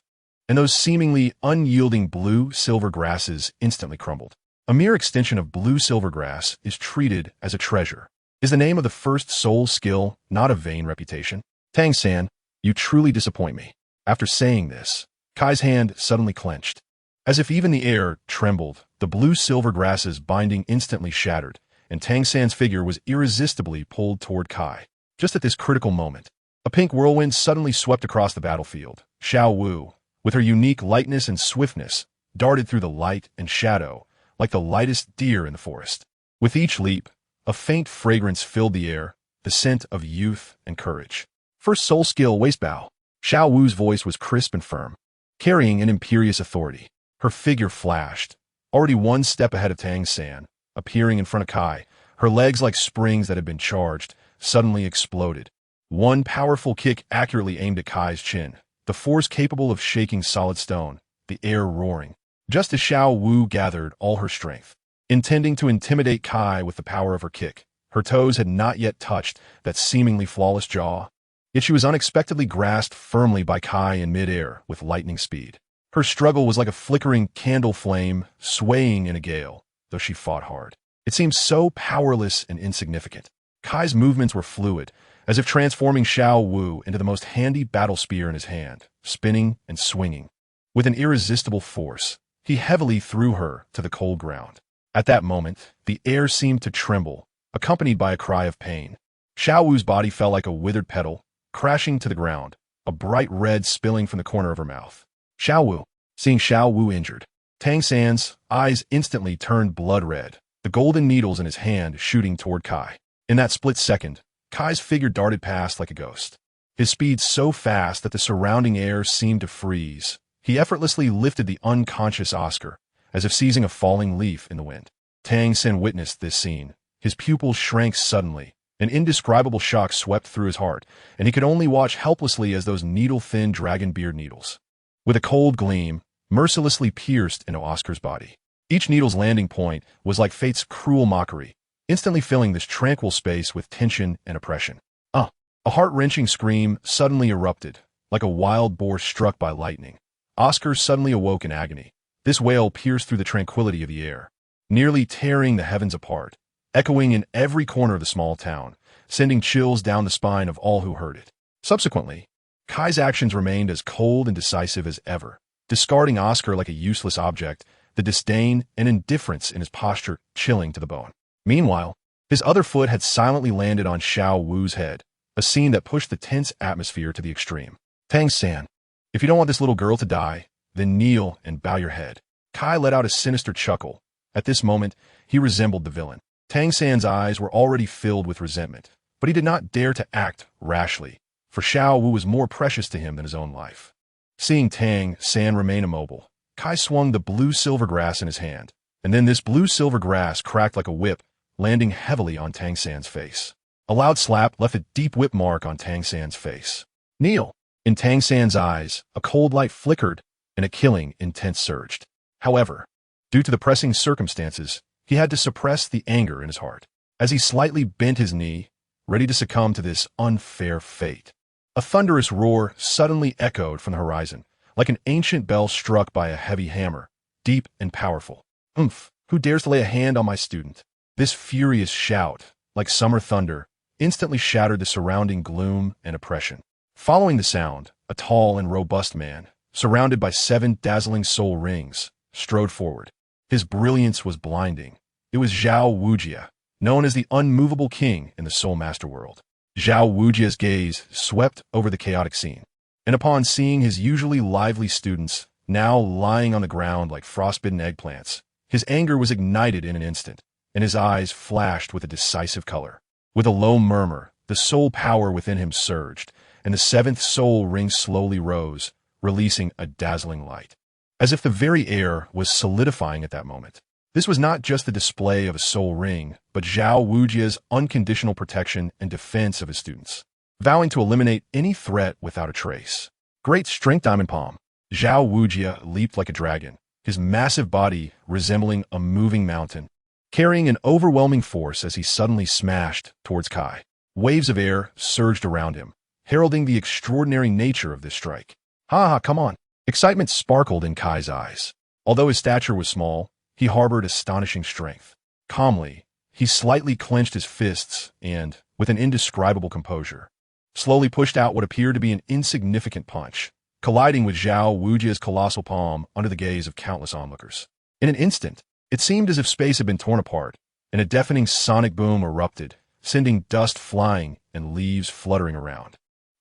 and those seemingly unyielding blue-silver grasses instantly crumbled. A mere extension of blue-silver grass is treated as a treasure. Is the name of the first soul skill not a vain reputation? Tang San, you truly disappoint me. After saying this, Kai's hand suddenly clenched. As if even the air trembled, the blue-silver grasses binding instantly shattered, and Tang San's figure was irresistibly pulled toward Kai. Just at this critical moment, a pink whirlwind suddenly swept across the battlefield. Xiao Wu, with her unique lightness and swiftness, darted through the light and shadow like the lightest deer in the forest. With each leap, a faint fragrance filled the air, the scent of youth and courage. First soul skill, waist bow. Xiao Wu's voice was crisp and firm, carrying an imperious authority. Her figure flashed, already one step ahead of Tang San, appearing in front of Kai. Her legs, like springs that had been charged, suddenly exploded. One powerful kick accurately aimed at Kai's chin, the force capable of shaking solid stone, the air roaring. Just as Xiao Wu gathered all her strength, intending to intimidate Kai with the power of her kick, her toes had not yet touched that seemingly flawless jaw. Yet she was unexpectedly grasped firmly by Kai in midair with lightning speed. Her struggle was like a flickering candle flame swaying in a gale, though she fought hard. It seemed so powerless and insignificant. Kai's movements were fluid, as if transforming Xiao Wu into the most handy battle spear in his hand, spinning and swinging. With an irresistible force, he heavily threw her to the cold ground. At that moment, the air seemed to tremble, accompanied by a cry of pain. Xiao Wu's body fell like a withered petal, crashing to the ground, a bright red spilling from the corner of her mouth. Xiao Wu. Seeing Xiao Wu injured, Tang San's eyes instantly turned blood red, the golden needles in his hand shooting toward Kai. In that split second, Kai's figure darted past like a ghost. His speed so fast that the surrounding air seemed to freeze. He effortlessly lifted the unconscious Oscar, as if seizing a falling leaf in the wind. Tang San witnessed this scene. His pupils shrank suddenly. An indescribable shock swept through his heart, and he could only watch helplessly as those needle-thin dragon beard needles, with a cold gleam, mercilessly pierced into Oscar's body. Each needle's landing point was like fate's cruel mockery, instantly filling this tranquil space with tension and oppression. A heart-wrenching scream suddenly erupted, like a wild boar struck by lightning. Oscar suddenly awoke in agony. This wail pierced through the tranquility of the air, nearly tearing the heavens apart, echoing in every corner of the small town, sending chills down the spine of all who heard it. Subsequently, Kai's actions remained as cold and decisive as ever, discarding Oscar like a useless object, the disdain and indifference in his posture chilling to the bone. Meanwhile, his other foot had silently landed on Xiao Wu's head, a scene that pushed the tense atmosphere to the extreme. Tang San, if you don't want this little girl to die, then kneel and bow your head. Kai let out a sinister chuckle. At this moment, he resembled the villain. Tang San's eyes were already filled with resentment, but he did not dare to act rashly, for Xiao Wu was more precious to him than his own life. Seeing Tang San remain immobile, Kai swung the blue-silver grass in his hand, and then this blue-silver grass cracked like a whip, landing heavily on Tang San's face. A loud slap left a deep whip mark on Tang San's face. Kneel! In Tang San's eyes, a cold light flickered, and a killing intent surged. However, due to the pressing circumstances, he had to suppress the anger in his heart. As he slightly bent his knee, ready to succumb to this unfair fate, a thunderous roar suddenly echoed from the horizon, like an ancient bell struck by a heavy hammer, deep and powerful. Who dares to lay a hand on my student? This furious shout, like summer thunder, instantly shattered the surrounding gloom and oppression. Following the sound, a tall and robust man, surrounded by 7 dazzling soul rings, strode forward. His brilliance was blinding. It was Zhao Wujie, known as the unmovable king in the Soul Master world. Zhao Wujie's gaze swept over the chaotic scene, and upon seeing his usually lively students now lying on the ground like frostbitten eggplants, his anger was ignited in an instant, and his eyes flashed with a decisive color. With a low murmur, the soul power within him surged, and the 7th soul ring slowly rose, releasing a dazzling light. As if the very air was solidifying at that moment. This was not just the display of a soul ring, but Zhao Wujie's unconditional protection and defense of his students, vowing to eliminate any threat without a trace. Great strength, Diamond Palm. Zhao Wujie leaped like a dragon, his massive body resembling a moving mountain, carrying an overwhelming force as he suddenly smashed towards Kai. Waves of air surged around him, heralding the extraordinary nature of this strike. Ha, come on. Excitement sparkled in Kai's eyes. Although his stature was small, he harbored astonishing strength. Calmly, he slightly clenched his fists and, with an indescribable composure, slowly pushed out what appeared to be an insignificant punch, colliding with Zhao Wujie's colossal palm under the gaze of countless onlookers. In an instant, it seemed as if space had been torn apart, and a deafening sonic boom erupted, sending dust flying and leaves fluttering around.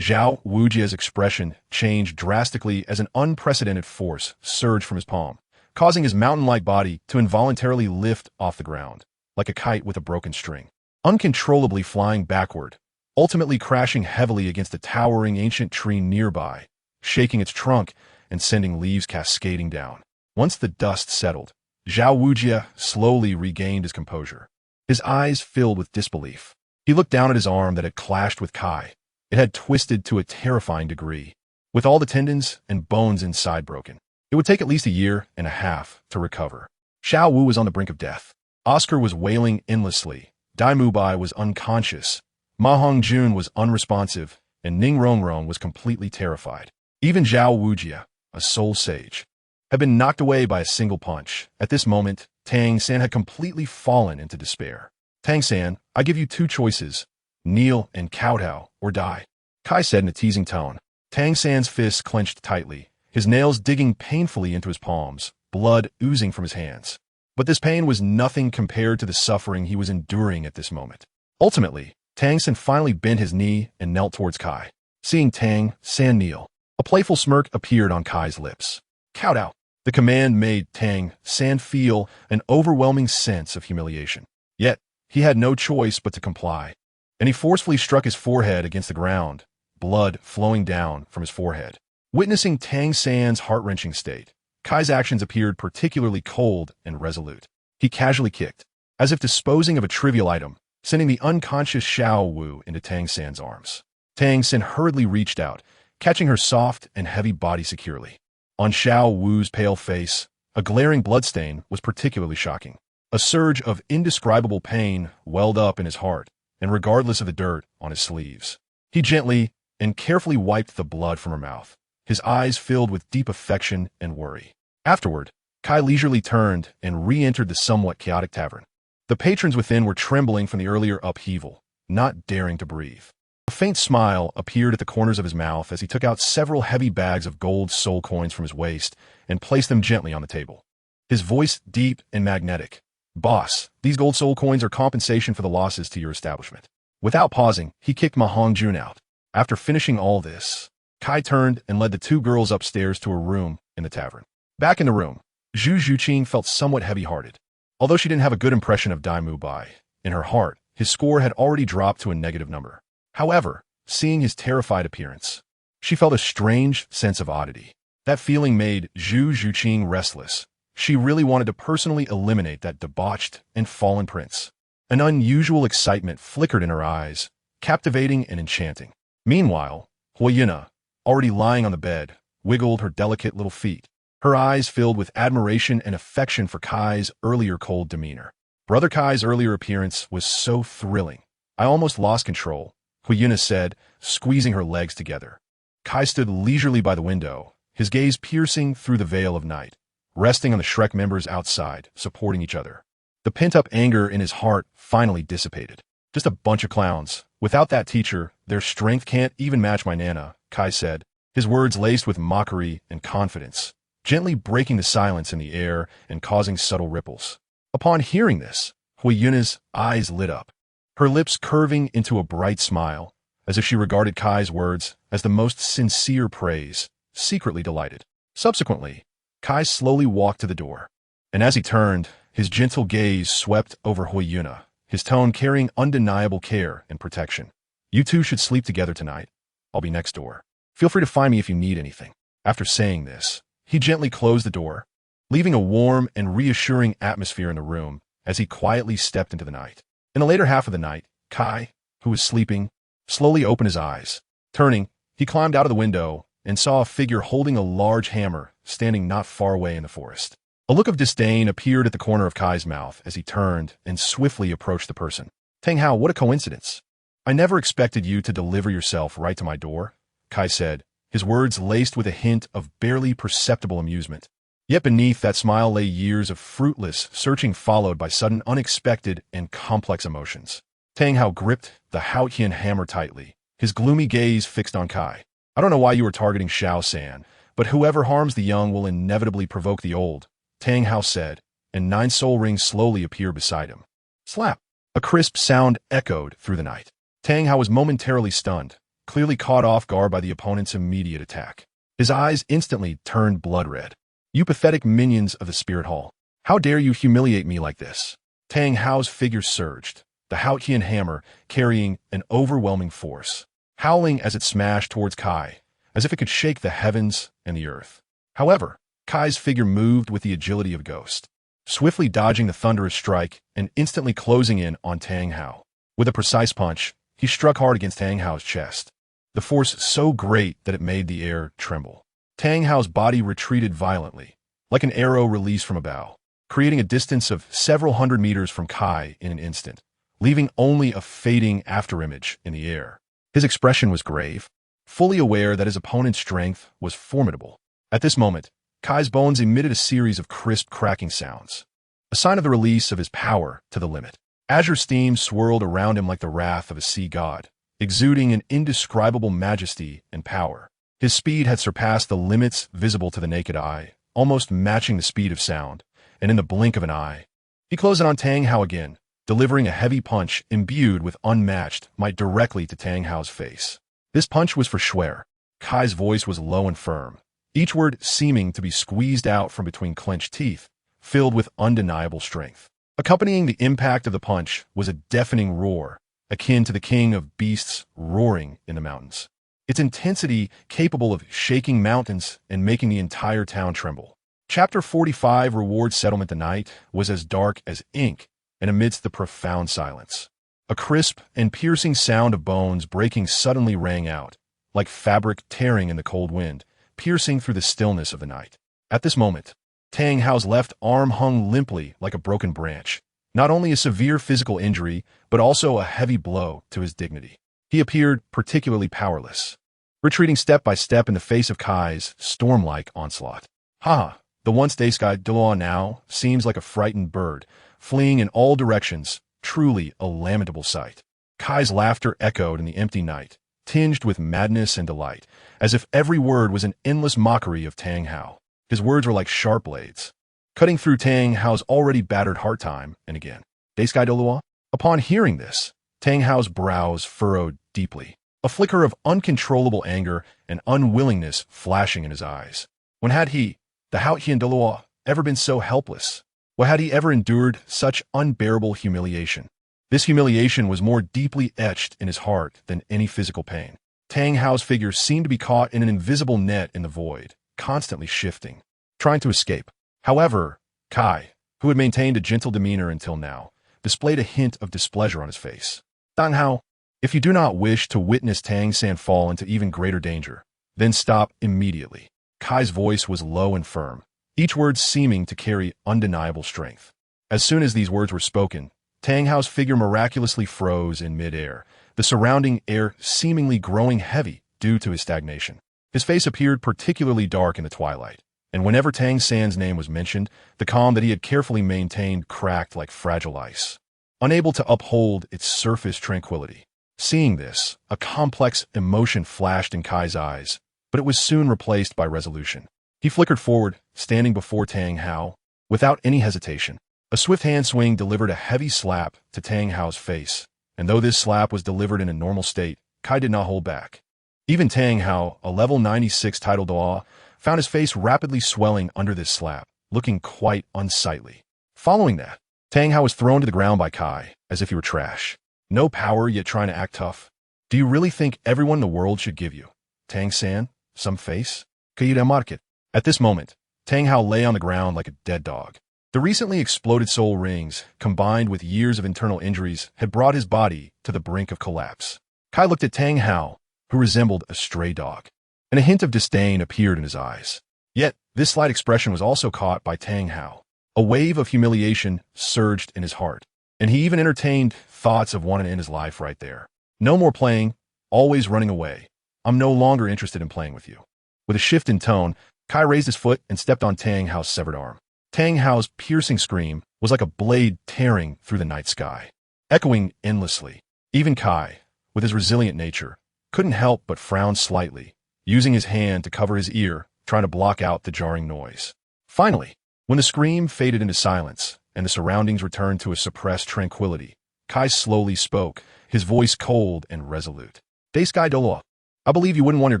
Zhao Wujie's expression changed drastically as an unprecedented force surged from his palm, causing his mountain-like body to involuntarily lift off the ground, like a kite with a broken string, uncontrollably flying backward, ultimately crashing heavily against a towering ancient tree nearby, shaking its trunk and sending leaves cascading down. Once the dust settled, Zhao Wujie slowly regained his composure. His eyes filled with disbelief. He looked down at his arm that had clashed with Kai. It had twisted to a terrifying degree, with all the tendons and bones inside broken. It would take at least 1.5 years to recover. Xiao Wu was on the brink of death. Oscar was wailing endlessly. Dai Mubai was unconscious. Ma Hongjun was unresponsive, and Ning Rongrong was completely terrified. Even Zhao Wujie, a soul sage, had been knocked away by a single punch. At this moment, Tang San had completely fallen into despair. Tang San, I give you 2 choices. Kneel and kowtow, or die, Kai said in a teasing tone. Tang San's fists clenched tightly, his nails digging painfully into his palms, blood oozing from his hands. But this pain was nothing compared to the suffering he was enduring at this moment. Ultimately, Tang San finally bent his knee and knelt towards Kai. Seeing Tang San kneel, a playful smirk appeared on Kai's lips. Kowtow. The command made Tang San feel an overwhelming sense of humiliation. Yet, he had no choice but to comply, and he forcefully struck his forehead against the ground, blood flowing down from his forehead. Witnessing Tang San's heart-wrenching state, Kai's actions appeared particularly cold and resolute. He casually kicked, as if disposing of a trivial item, sending the unconscious Xiao Wu into Tang San's arms. Tang San hurriedly reached out, catching her soft and heavy body securely. On Xiao Wu's pale face, a glaring bloodstain was particularly shocking. A surge of indescribable pain welled up in his heart, and regardless of the dirt on his sleeves, he gently and carefully wiped the blood from her mouth, his eyes filled with deep affection and worry. Afterward, Kai leisurely turned and re-entered the somewhat chaotic tavern. The patrons within were trembling from the earlier upheaval, not daring to breathe. A faint smile appeared at the corners of his mouth as he took out several heavy bags of gold soul coins from his waist and placed them gently on the table. His voice deep and magnetic. Boss, these gold soul coins are compensation for the losses to your establishment. Without pausing, he kicked Ma Hongjun out. After finishing all this, Kai turned and led the 2 girls upstairs to a room in the tavern. Back in the room, Zhu Zhuqing felt somewhat heavy-hearted. Although she didn't have a good impression of Dai Mubai, in her heart, his score had already dropped to a negative number. However, seeing his terrified appearance, she felt a strange sense of oddity. That feeling made Zhu Zhuqing restless. She really wanted to personally eliminate that debauched and fallen prince. An unusual excitement flickered in her eyes, captivating and enchanting. Meanwhile, Huayina, already lying on the bed, wiggled her delicate little feet, her eyes filled with admiration and affection for Kai's earlier cold demeanor. Brother Kai's earlier appearance was so thrilling. I almost lost control, Huayina said, squeezing her legs together. Kai stood leisurely by the window, his gaze piercing through the veil of night, resting on the Shrek members outside, supporting each other. The pent-up anger in his heart finally dissipated. Just a bunch of clowns. Without that teacher, their strength can't even match my Nana, Kai said, his words laced with mockery and confidence, gently breaking the silence in the air and causing subtle ripples. Upon hearing this, Hui Yun's eyes lit up, her lips curving into a bright smile, as if she regarded Kai's words as the most sincere praise, secretly delighted. Subsequently, Kai slowly walked to the door, and as he turned, his gentle gaze swept over Hui Yun, his tone carrying undeniable care and protection. You two should sleep together tonight. I'll be next door. Feel free to find me if you need anything. After saying this, he gently closed the door, leaving a warm and reassuring atmosphere in the room as he quietly stepped into the night. In the later half of the night, Kai, who was sleeping, slowly opened his eyes. Turning, he climbed out of the window and saw a figure holding a large hammer standing not far away in the forest. A look of disdain appeared at the corner of Kai's mouth as he turned and swiftly approached the person. Tang Hao, what a coincidence. I never expected you to deliver yourself right to my door, Kai said, his words laced with a hint of barely perceptible amusement. Yet beneath that smile lay years of fruitless searching followed by sudden unexpected and complex emotions. Tang Hao gripped the Haotian hammer tightly, his gloomy gaze fixed on Kai. I don't know why you were targeting Xiao San, but whoever harms the young will inevitably provoke the old, Tang Hao said, and 9 soul rings slowly appeared beside him. Slap! A crisp sound echoed through the night. Tang Hao was momentarily stunned, clearly caught off guard by the opponent's immediate attack. His eyes instantly turned blood red. You pathetic minions of the Spirit Hall. How dare you humiliate me like this? Tang Hao's figure surged, the Haotian hammer carrying an overwhelming force, howling as it smashed towards Kai, as if it could shake the heavens and the earth. However, Kai's figure moved with the agility of a ghost, swiftly dodging the thunderous strike and instantly closing in on Tang Hao. With a precise punch, he struck hard against Tang Hao's chest, the force so great that it made the air tremble. Tang Hao's body retreated violently, like an arrow released from a bow, creating a distance of several hundred meters from Kai in an instant, leaving only a fading afterimage in the air. His expression was grave, fully aware that his opponent's strength was formidable. At this moment, Kai's bones emitted a series of crisp cracking sounds, a sign of the release of his power to the limit. Azure steam swirled around him like the wrath of a sea god, exuding an indescribable majesty and power. His speed had surpassed the limits visible to the naked eye, almost matching the speed of sound, and in the blink of an eye, he closed in on Tang Hao again, delivering a heavy punch imbued with unmatched might directly to Tang Hao's face. This punch was for Schwer. Kai's voice was low and firm, each word seeming to be squeezed out from between clenched teeth, filled with undeniable strength. Accompanying the impact of the punch was a deafening roar, akin to the king of beasts roaring in the mountains, its intensity capable of shaking mountains and making the entire town tremble. Chapter 45 Reward Settlement. The night was as dark as ink, and amidst the profound silence, a crisp and piercing sound of bones breaking suddenly rang out, like fabric tearing in the cold wind, piercing through the stillness of the night. At this moment, Tang Hao's left arm hung limply like a broken branch, not only a severe physical injury, but also a heavy blow to his dignity. He appeared particularly powerless, retreating step by step in the face of Kai's storm-like onslaught. Ha! The once day-sky Douluo now seems like a frightened bird, fleeing in all directions, truly a lamentable sight. Kai's laughter echoed in the empty night, tinged with madness and delight, as if every word was an endless mockery of Tang Hao. His words were like sharp blades, cutting through Tang Hao's already battered heart time and again. Day-sky Douluo? Upon hearing this, Tang Hao's brows furrowed deeply, a flicker of uncontrollable anger and unwillingness flashing in his eyes. When had he, the Haotian Douluo, ever been so helpless? When had he ever endured such unbearable humiliation? This humiliation was more deeply etched in his heart than any physical pain. Tang Hao's figure seemed to be caught in an invisible net in the void, constantly shifting, trying to escape. However, Kai, who had maintained a gentle demeanor until now, displayed a hint of displeasure on his face. Tang Hao, if you do not wish to witness Tang San fall into even greater danger, then stop immediately. Kai's voice was low and firm, each word seeming to carry undeniable strength. As soon as these words were spoken, Tang Hao's figure miraculously froze in mid-air, the surrounding air seemingly growing heavy due to his stagnation. His face appeared particularly dark in the twilight, and whenever Tang San's name was mentioned, the calm that he had carefully maintained cracked like fragile ice, unable to uphold its surface tranquility. Seeing this, a complex emotion flashed in Kai's eyes, but it was soon replaced by resolution. He flickered forward, standing before Tang Hao, without any hesitation. A swift hand swing delivered a heavy slap to Tang Hao's face, and though this slap was delivered in a normal state, Kai did not hold back. Even Tang Hao, a level 96 title Douluo, found his face rapidly swelling under this slap, looking quite unsightly. Following that, Tang Hao was thrown to the ground by Kai, as if he were trash. No power, yet trying to act tough. Do you really think everyone in the world should give you, Tang-san, some face? Market. At this moment, Tang Hao lay on the ground like a dead dog. The recently exploded soul rings, combined with years of internal injuries, had brought his body to the brink of collapse. Kai looked at Tang Hao, who resembled a stray dog, and a hint of disdain appeared in his eyes. Yet, this slight expression was also caught by Tang Hao. A wave of humiliation surged in his heart, and he even entertained thoughts of wanting to end his life right there. No more playing, always running away. I'm no longer interested in playing with you. With a shift in tone, Kai raised his foot and stepped on Tang Hao's severed arm. Tang Hao's piercing scream was like a blade tearing through the night sky, echoing endlessly. Even Kai, with his resilient nature, couldn't help but frown slightly, using his hand to cover his ear, trying to block out the jarring noise. Finally, when the scream faded into silence and the surroundings returned to a suppressed tranquility, Kai slowly spoke, his voice cold and resolute. Sky Douluo, I believe you wouldn't want your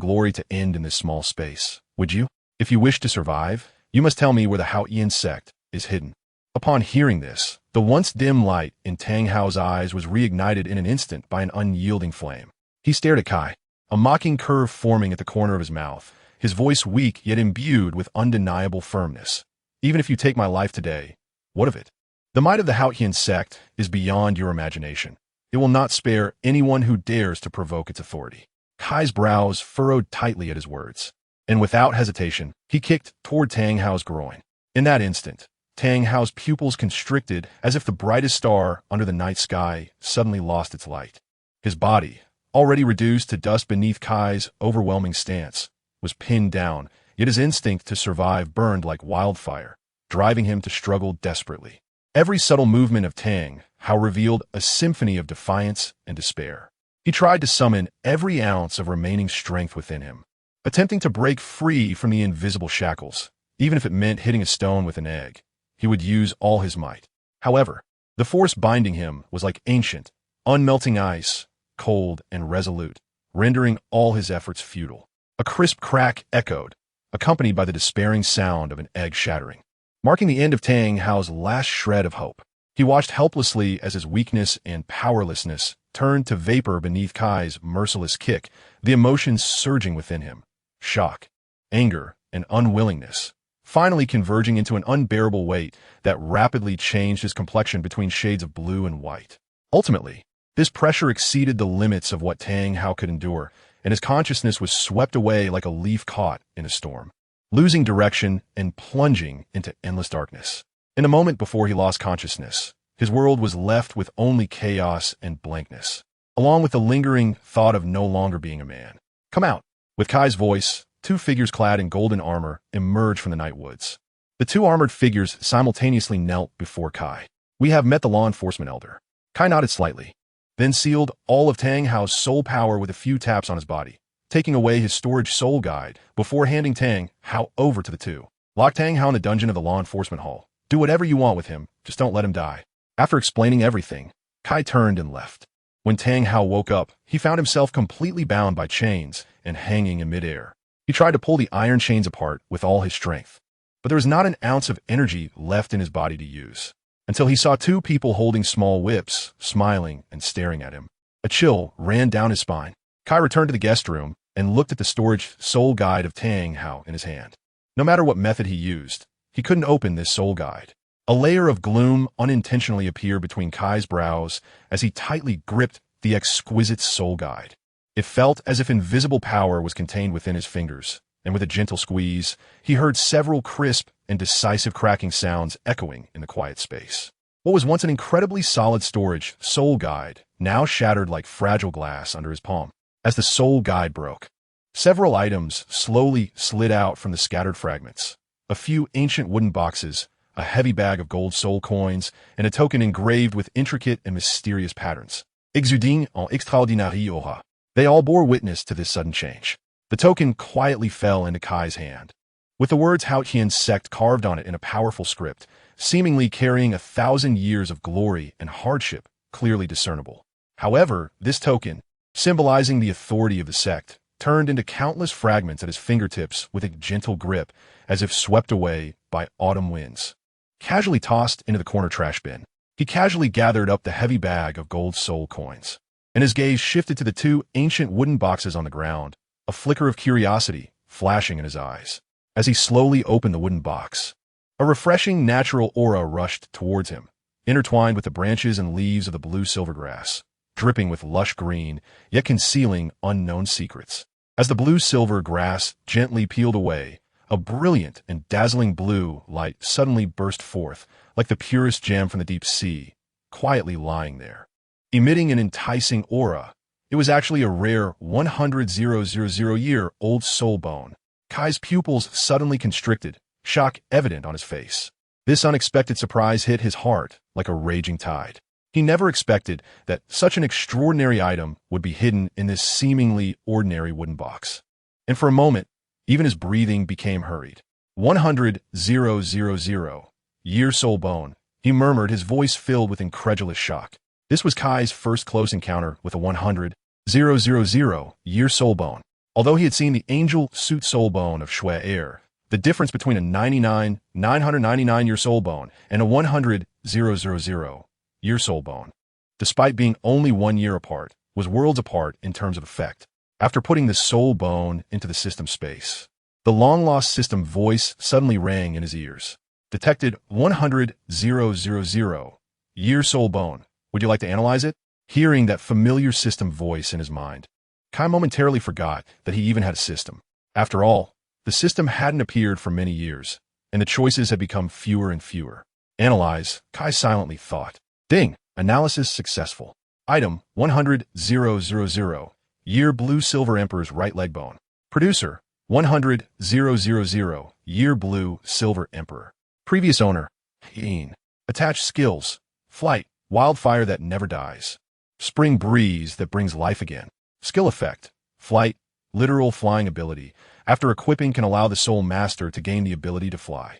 glory to end in this small space, would you? If you wish to survive, you must tell me where the Qian sect is hidden. Upon hearing this, the once dim light in Tang Hao's eyes was reignited in an instant by an unyielding flame. He stared at Kai, a mocking curve forming at the corner of his mouth, his voice weak yet imbued with undeniable firmness. Even if you take my life today, what of it? The might of the Qian sect is beyond your imagination. It will not spare anyone who dares to provoke its authority. Kai's brows furrowed tightly at his words, and without hesitation, he kicked toward Tang Hao's groin. In that instant, Tang Hao's pupils constricted as if the brightest star under the night sky suddenly lost its light. His body, already reduced to dust beneath Kai's overwhelming stance, was pinned down, yet his instinct to survive burned like wildfire, driving him to struggle desperately. Every subtle movement of Tang Hao revealed a symphony of defiance and despair. He tried to summon every ounce of remaining strength within him, attempting to break free from the invisible shackles. Even if it meant hitting a stone with an egg, he would use all his might. However, the force binding him was like ancient, unmelting ice, cold and resolute, rendering all his efforts futile. A crisp crack echoed, accompanied by the despairing sound of an egg shattering, marking the end of Tang Hao's last shred of hope. He watched helplessly as his weakness and powerlessness turned to vapor beneath Kai's merciless kick, the emotions surging within him, shock, anger, and unwillingness, finally converging into an unbearable weight that rapidly changed his complexion between shades of blue and white. Ultimately, this pressure exceeded the limits of what Tang Hao could endure, and his consciousness was swept away like a leaf caught in a storm, losing direction and plunging into endless darkness. In the moment before he lost consciousness, his world was left with only chaos and blankness, along with the lingering thought of no longer being a man. Come out. With Kai's voice, two figures clad in golden armor emerged from the night woods. The two armored figures simultaneously knelt before Kai. We have met the law enforcement elder. Kai nodded slightly, then sealed all of Tang Hao's soul power with a few taps on his body, taking away his storage soul guide before handing Tang Hao over to the two. Lock Tang Hao in the dungeon of the law enforcement hall. Do whatever you want with him, just don't let him die. After explaining everything, Kai turned and left. When Tang Hao woke up, he found himself completely bound by chains and hanging in midair. He tried to pull the iron chains apart with all his strength, but there was not an ounce of energy left in his body to use, until he saw two people holding small whips, smiling and staring at him. A chill ran down his spine. Kai returned to the guest room and looked at the storage soul guide of Tang Hao in his hand. No matter what method he used, he couldn't open this soul guide. A layer of gloom unintentionally appeared between Kai's brows as he tightly gripped the exquisite soul guide. It felt as if invisible power was contained within his fingers, and with a gentle squeeze, he heard several crisp and decisive cracking sounds echoing in the quiet space. What was once an incredibly solid storage soul guide now shattered like fragile glass under his palm. As the soul guide broke, several items slowly slid out from the scattered fragments. A few ancient wooden boxes, a heavy bag of gold soul coins, and a token engraved with intricate and mysterious patterns. Exhilarating en extraordinary aura. They all bore witness to this sudden change. The token quietly fell into Kai's hand, with the words Hao Qian sect carved on it in a powerful script, seemingly carrying 1,000 years of glory and hardship clearly discernible. However, this token, symbolizing the authority of the sect, turned into countless fragments at his fingertips with a gentle grip, as if swept away by autumn winds. Casually tossed into the corner trash bin, he casually gathered up the heavy bag of gold soul coins, and his gaze shifted to the two ancient wooden boxes on the ground, a flicker of curiosity flashing in his eyes. As he slowly opened the wooden box, a refreshing natural aura rushed towards him, intertwined with the branches and leaves of the blue silvergrass, dripping with lush green, yet concealing unknown secrets. As the blue-silver grass gently peeled away, a brilliant and dazzling blue light suddenly burst forth, like the purest gem from the deep sea, quietly lying there. Emitting an enticing aura, it was actually a rare 100,000-year-old soul bone. Kai's pupils suddenly constricted, shock evident on his face. This unexpected surprise hit his heart like a raging tide. He never expected that such an extraordinary item would be hidden in this seemingly ordinary wooden box. And for a moment, even his breathing became hurried. 100,000-year soul bone, he murmured, his voice filled with incredulous shock. This was Kai's first close encounter with a 100,000-year soul bone. Although he had seen the angel suit soul bone of Shui Air, the difference between a 999-year soul bone and a 100,000-year soul bone, despite being only 1 year apart, was worlds apart in terms of effect. After putting the soul bone into the system space, the long-lost system voice suddenly rang in his ears. Detected 100,000-year soul bone. Would you like to analyze it? Hearing that familiar system voice in his mind, Kai momentarily forgot that he even had a system. After all, the system hadn't appeared for many years, and the choices had become fewer and fewer. Analyze, Kai silently thought. Ding! Analysis successful. Item 100,000-year blue silver emperor's right leg bone. Producer 100,000-year blue silver emperor. Previous owner Qian. Attached skills: flight, wildfire that never dies. Spring breeze that brings life again. Skill effect: flight, literal flying ability. After equipping, can allow the soul master to gain the ability to fly.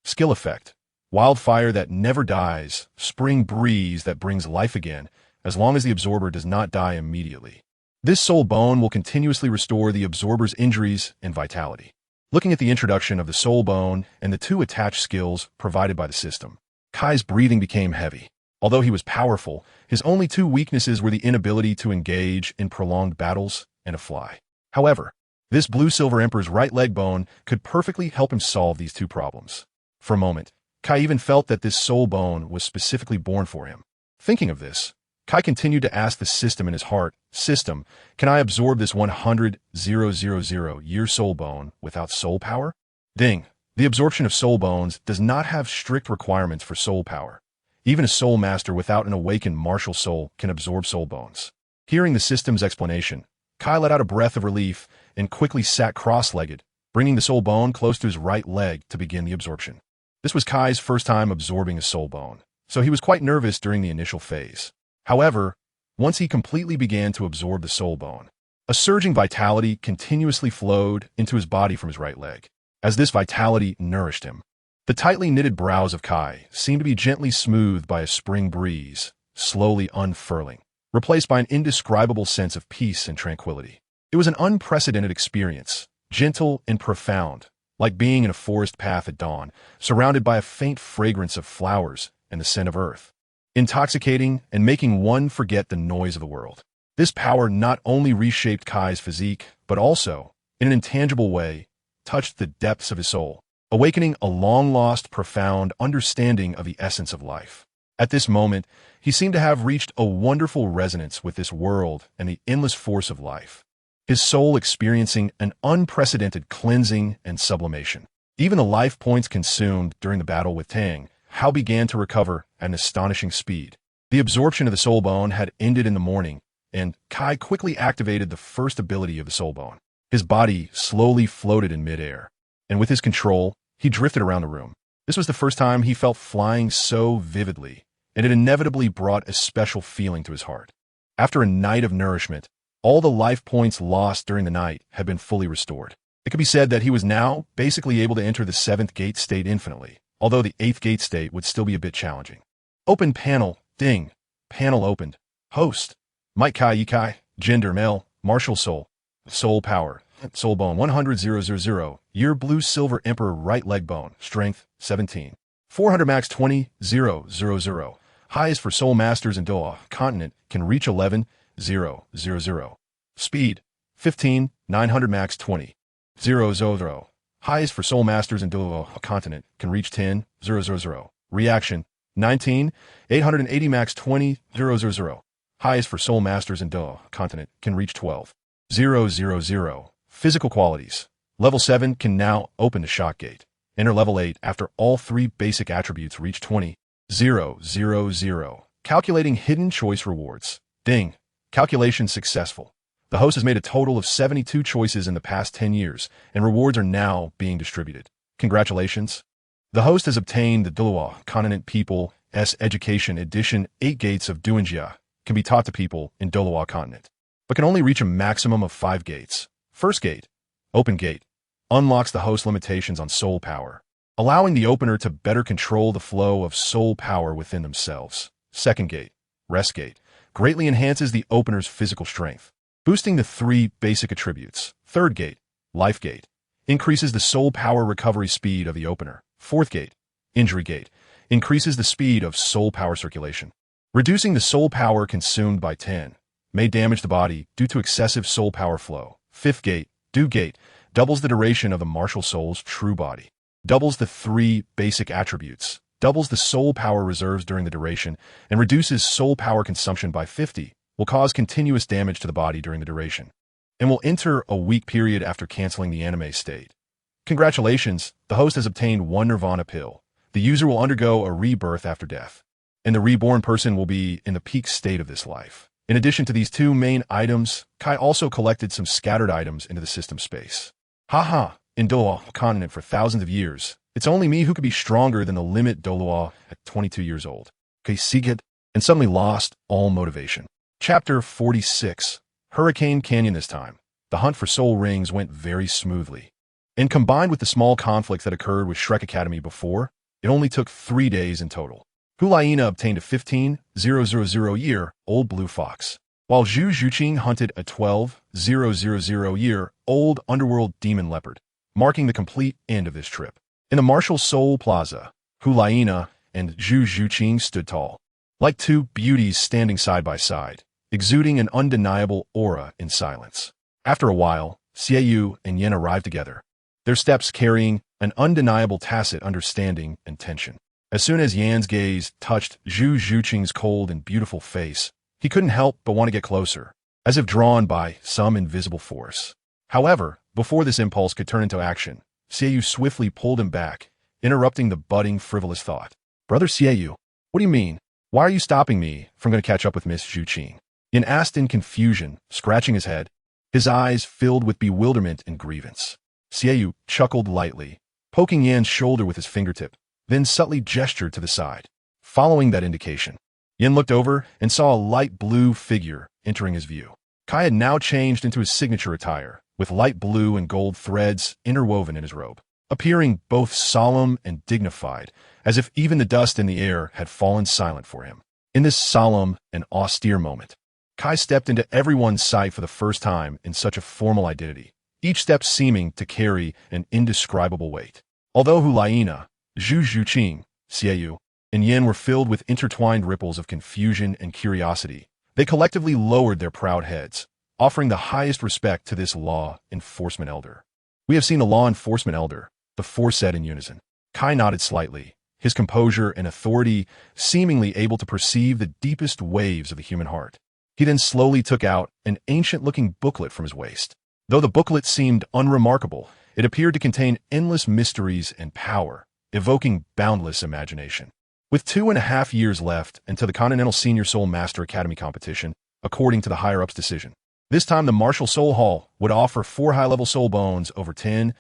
Skill effect: wildfire that never dies, spring breeze that brings life again, as long as the absorber does not die immediately. This soul bone will continuously restore the absorber's injuries and vitality. Looking at the introduction of the soul bone and the two attached skills provided by the system, Kai's breathing became heavy. Although he was powerful, his only two weaknesses were the inability to engage in prolonged battles and to fly. However, this blue-silver emperor's right leg bone could perfectly help him solve these two problems. For a moment, Kai even felt that this soul bone was specifically born for him. Thinking of this, Kai continued to ask the system in his heart, "System, can I absorb this 100,000-year soul bone without soul power?" Ding! The absorption of soul bones does not have strict requirements for soul power. Even a soul master without an awakened martial soul can absorb soul bones. Hearing the system's explanation, Kai let out a breath of relief and quickly sat cross-legged, bringing the soul bone close to his right leg to begin the absorption. This was Kai's first time absorbing a soul bone, so he was quite nervous during the initial phase. However, once he completely began to absorb the soul bone, a surging vitality continuously flowed into his body from his right leg. As this vitality nourished him, the tightly knitted brows of Kai seemed to be gently smoothed by a spring breeze, slowly unfurling, replaced by an indescribable sense of peace and tranquility. It was an unprecedented experience, gentle and profound, like being in a forest path at dawn, surrounded by a faint fragrance of flowers and the scent of earth, intoxicating and making one forget the noise of the world. This power not only reshaped Kai's physique, but also, in an intangible way, touched the depths of his soul, awakening a long-lost, profound understanding of the essence of life. At this moment, he seemed to have reached a wonderful resonance with this world and the endless force of life, his soul experiencing an unprecedented cleansing and sublimation. Even the life points consumed during the battle with Tang Hao began to recover at an astonishing speed. The absorption of the soul bone had ended in the morning, and Kai quickly activated the first ability of the soul bone. His body slowly floated in midair, and with his control, he drifted around the room. This was the first time he felt flying so vividly, and it inevitably brought a special feeling to his heart. After a night of nourishment, All the life points lost during the night had been fully restored. It could be said that he was now basically able to enter the 7th gate state infinitely, although the 8th gate state would still be a bit challenging. Open panel, ding. Panel opened. Host. Might Kai Yikai, gender male, martial soul. Soul power. Soul bone 100,000. Year blue silver emperor right leg bone. Strength 17. 400 max 20,000. Highest for soul masters in Douluo Continent can reach 11,000. Speed 15. 900 max 20,000. Highest for soul masters in Douluo Continent can reach 10,000. Reaction 19. 880 max 20,000. Highest for soul masters in Douluo Continent can reach 12,000. Physical qualities. Level 7 can now open the shock gate. Enter level 8 after all 3 basic attributes reach 20,000. Calculating hidden choice rewards. Ding. Calculation successful. The host has made a total of 72 choices in the past 10 years, and rewards are now being distributed. Congratulations. The host has obtained the Douluo Continent People's Education Edition. 8 gates of Duanjia can be taught to people in Douluo Continent, but can only reach a maximum of 5 gates. First gate, open gate, unlocks the host limitations on soul power, allowing the opener to better control the flow of soul power within themselves. Second gate, rest gate, greatly enhances the opener's physical strength, boosting the 3 basic attributes. Third gate, life gate, increases the soul power recovery speed of the opener. Fourth gate, injury gate, increases the speed of soul power circulation, reducing the soul power consumed by 10. May damage the body due to excessive soul power flow. Fifth gate, dew gate, doubles the duration of the martial soul's true body, doubles the 3 basic attributes, doubles the soul power reserves during the duration, and reduces soul power consumption by 50, will cause continuous damage to the body during the duration, and will enter a week period after canceling the anime state. Congratulations, the host has obtained 1 Nirvana pill. The user will undergo a rebirth after death, and the reborn person will be in the peak state of this life. In addition to these 2 main items, Kai also collected some scattered items into the system space. Haha, in Douluo Continent for thousands of years, it's only me who could be stronger than the limit Douluo at 22 years old. Kai Sigit, and suddenly lost all motivation. Chapter 46. Hurricane Canyon. This time, the hunt for soul rings went very smoothly. And combined with the small conflicts that occurred with Shrek Academy before, it only took 3 days in total. Huang obtained a 15,000-year-old blue fox, while Zhu Zhuqing hunted a 12,000-year-old underworld demon leopard, marking the complete end of this trip. In the Martial Soul Plaza, Huang and Zhu Zhuqing stood tall, like 2 beauties standing side by side, exuding an undeniable aura in silence. After a while, Xiaoyu and Yan arrived together, their steps carrying an undeniable tacit understanding and tension. As soon as Yan's gaze touched Zhu Zhuqing's cold and beautiful face, he couldn't help but want to get closer, as if drawn by some invisible force. However, before this impulse could turn into action, Xiaoyu swiftly pulled him back, interrupting the budding frivolous thought. Brother Xiaoyu, what do you mean? Why are you stopping me from going to catch up with Miss Zhuqing? Yan asked in confusion, scratching his head, his eyes filled with bewilderment and grievance. Xiaoyu chuckled lightly, poking Yan's shoulder with his fingertip, then subtly gestured to the side. Following that indication, Yan looked over and saw a light blue figure entering his view. Kai had now changed into his signature attire, with light blue and gold threads interwoven in his robe, appearing both solemn and dignified, as if even the dust in the air had fallen silent for him. In this solemn and austere moment, Kai stepped into everyone's sight for the first time in such a formal identity, each step seeming to carry an indescribable weight. Although Huang, Zhu Zhuqing, Xiaoyu, and Yan were filled with intertwined ripples of confusion and curiosity, they collectively lowered their proud heads, offering the highest respect to this law enforcement elder. We have seen the law enforcement elder, the 4 said in unison. Kai nodded slightly, his composure and authority seemingly able to perceive the deepest waves of the human heart. He then slowly took out an ancient-looking booklet from his waist. Though the booklet seemed unremarkable, it appeared to contain endless mysteries and power, evoking boundless imagination. With 2.5 years left until the Continental Senior Soul Master Academy competition, according to the higher-ups' decision, this time the Martial Soul Hall would offer 4 high-level soul bones over 10,000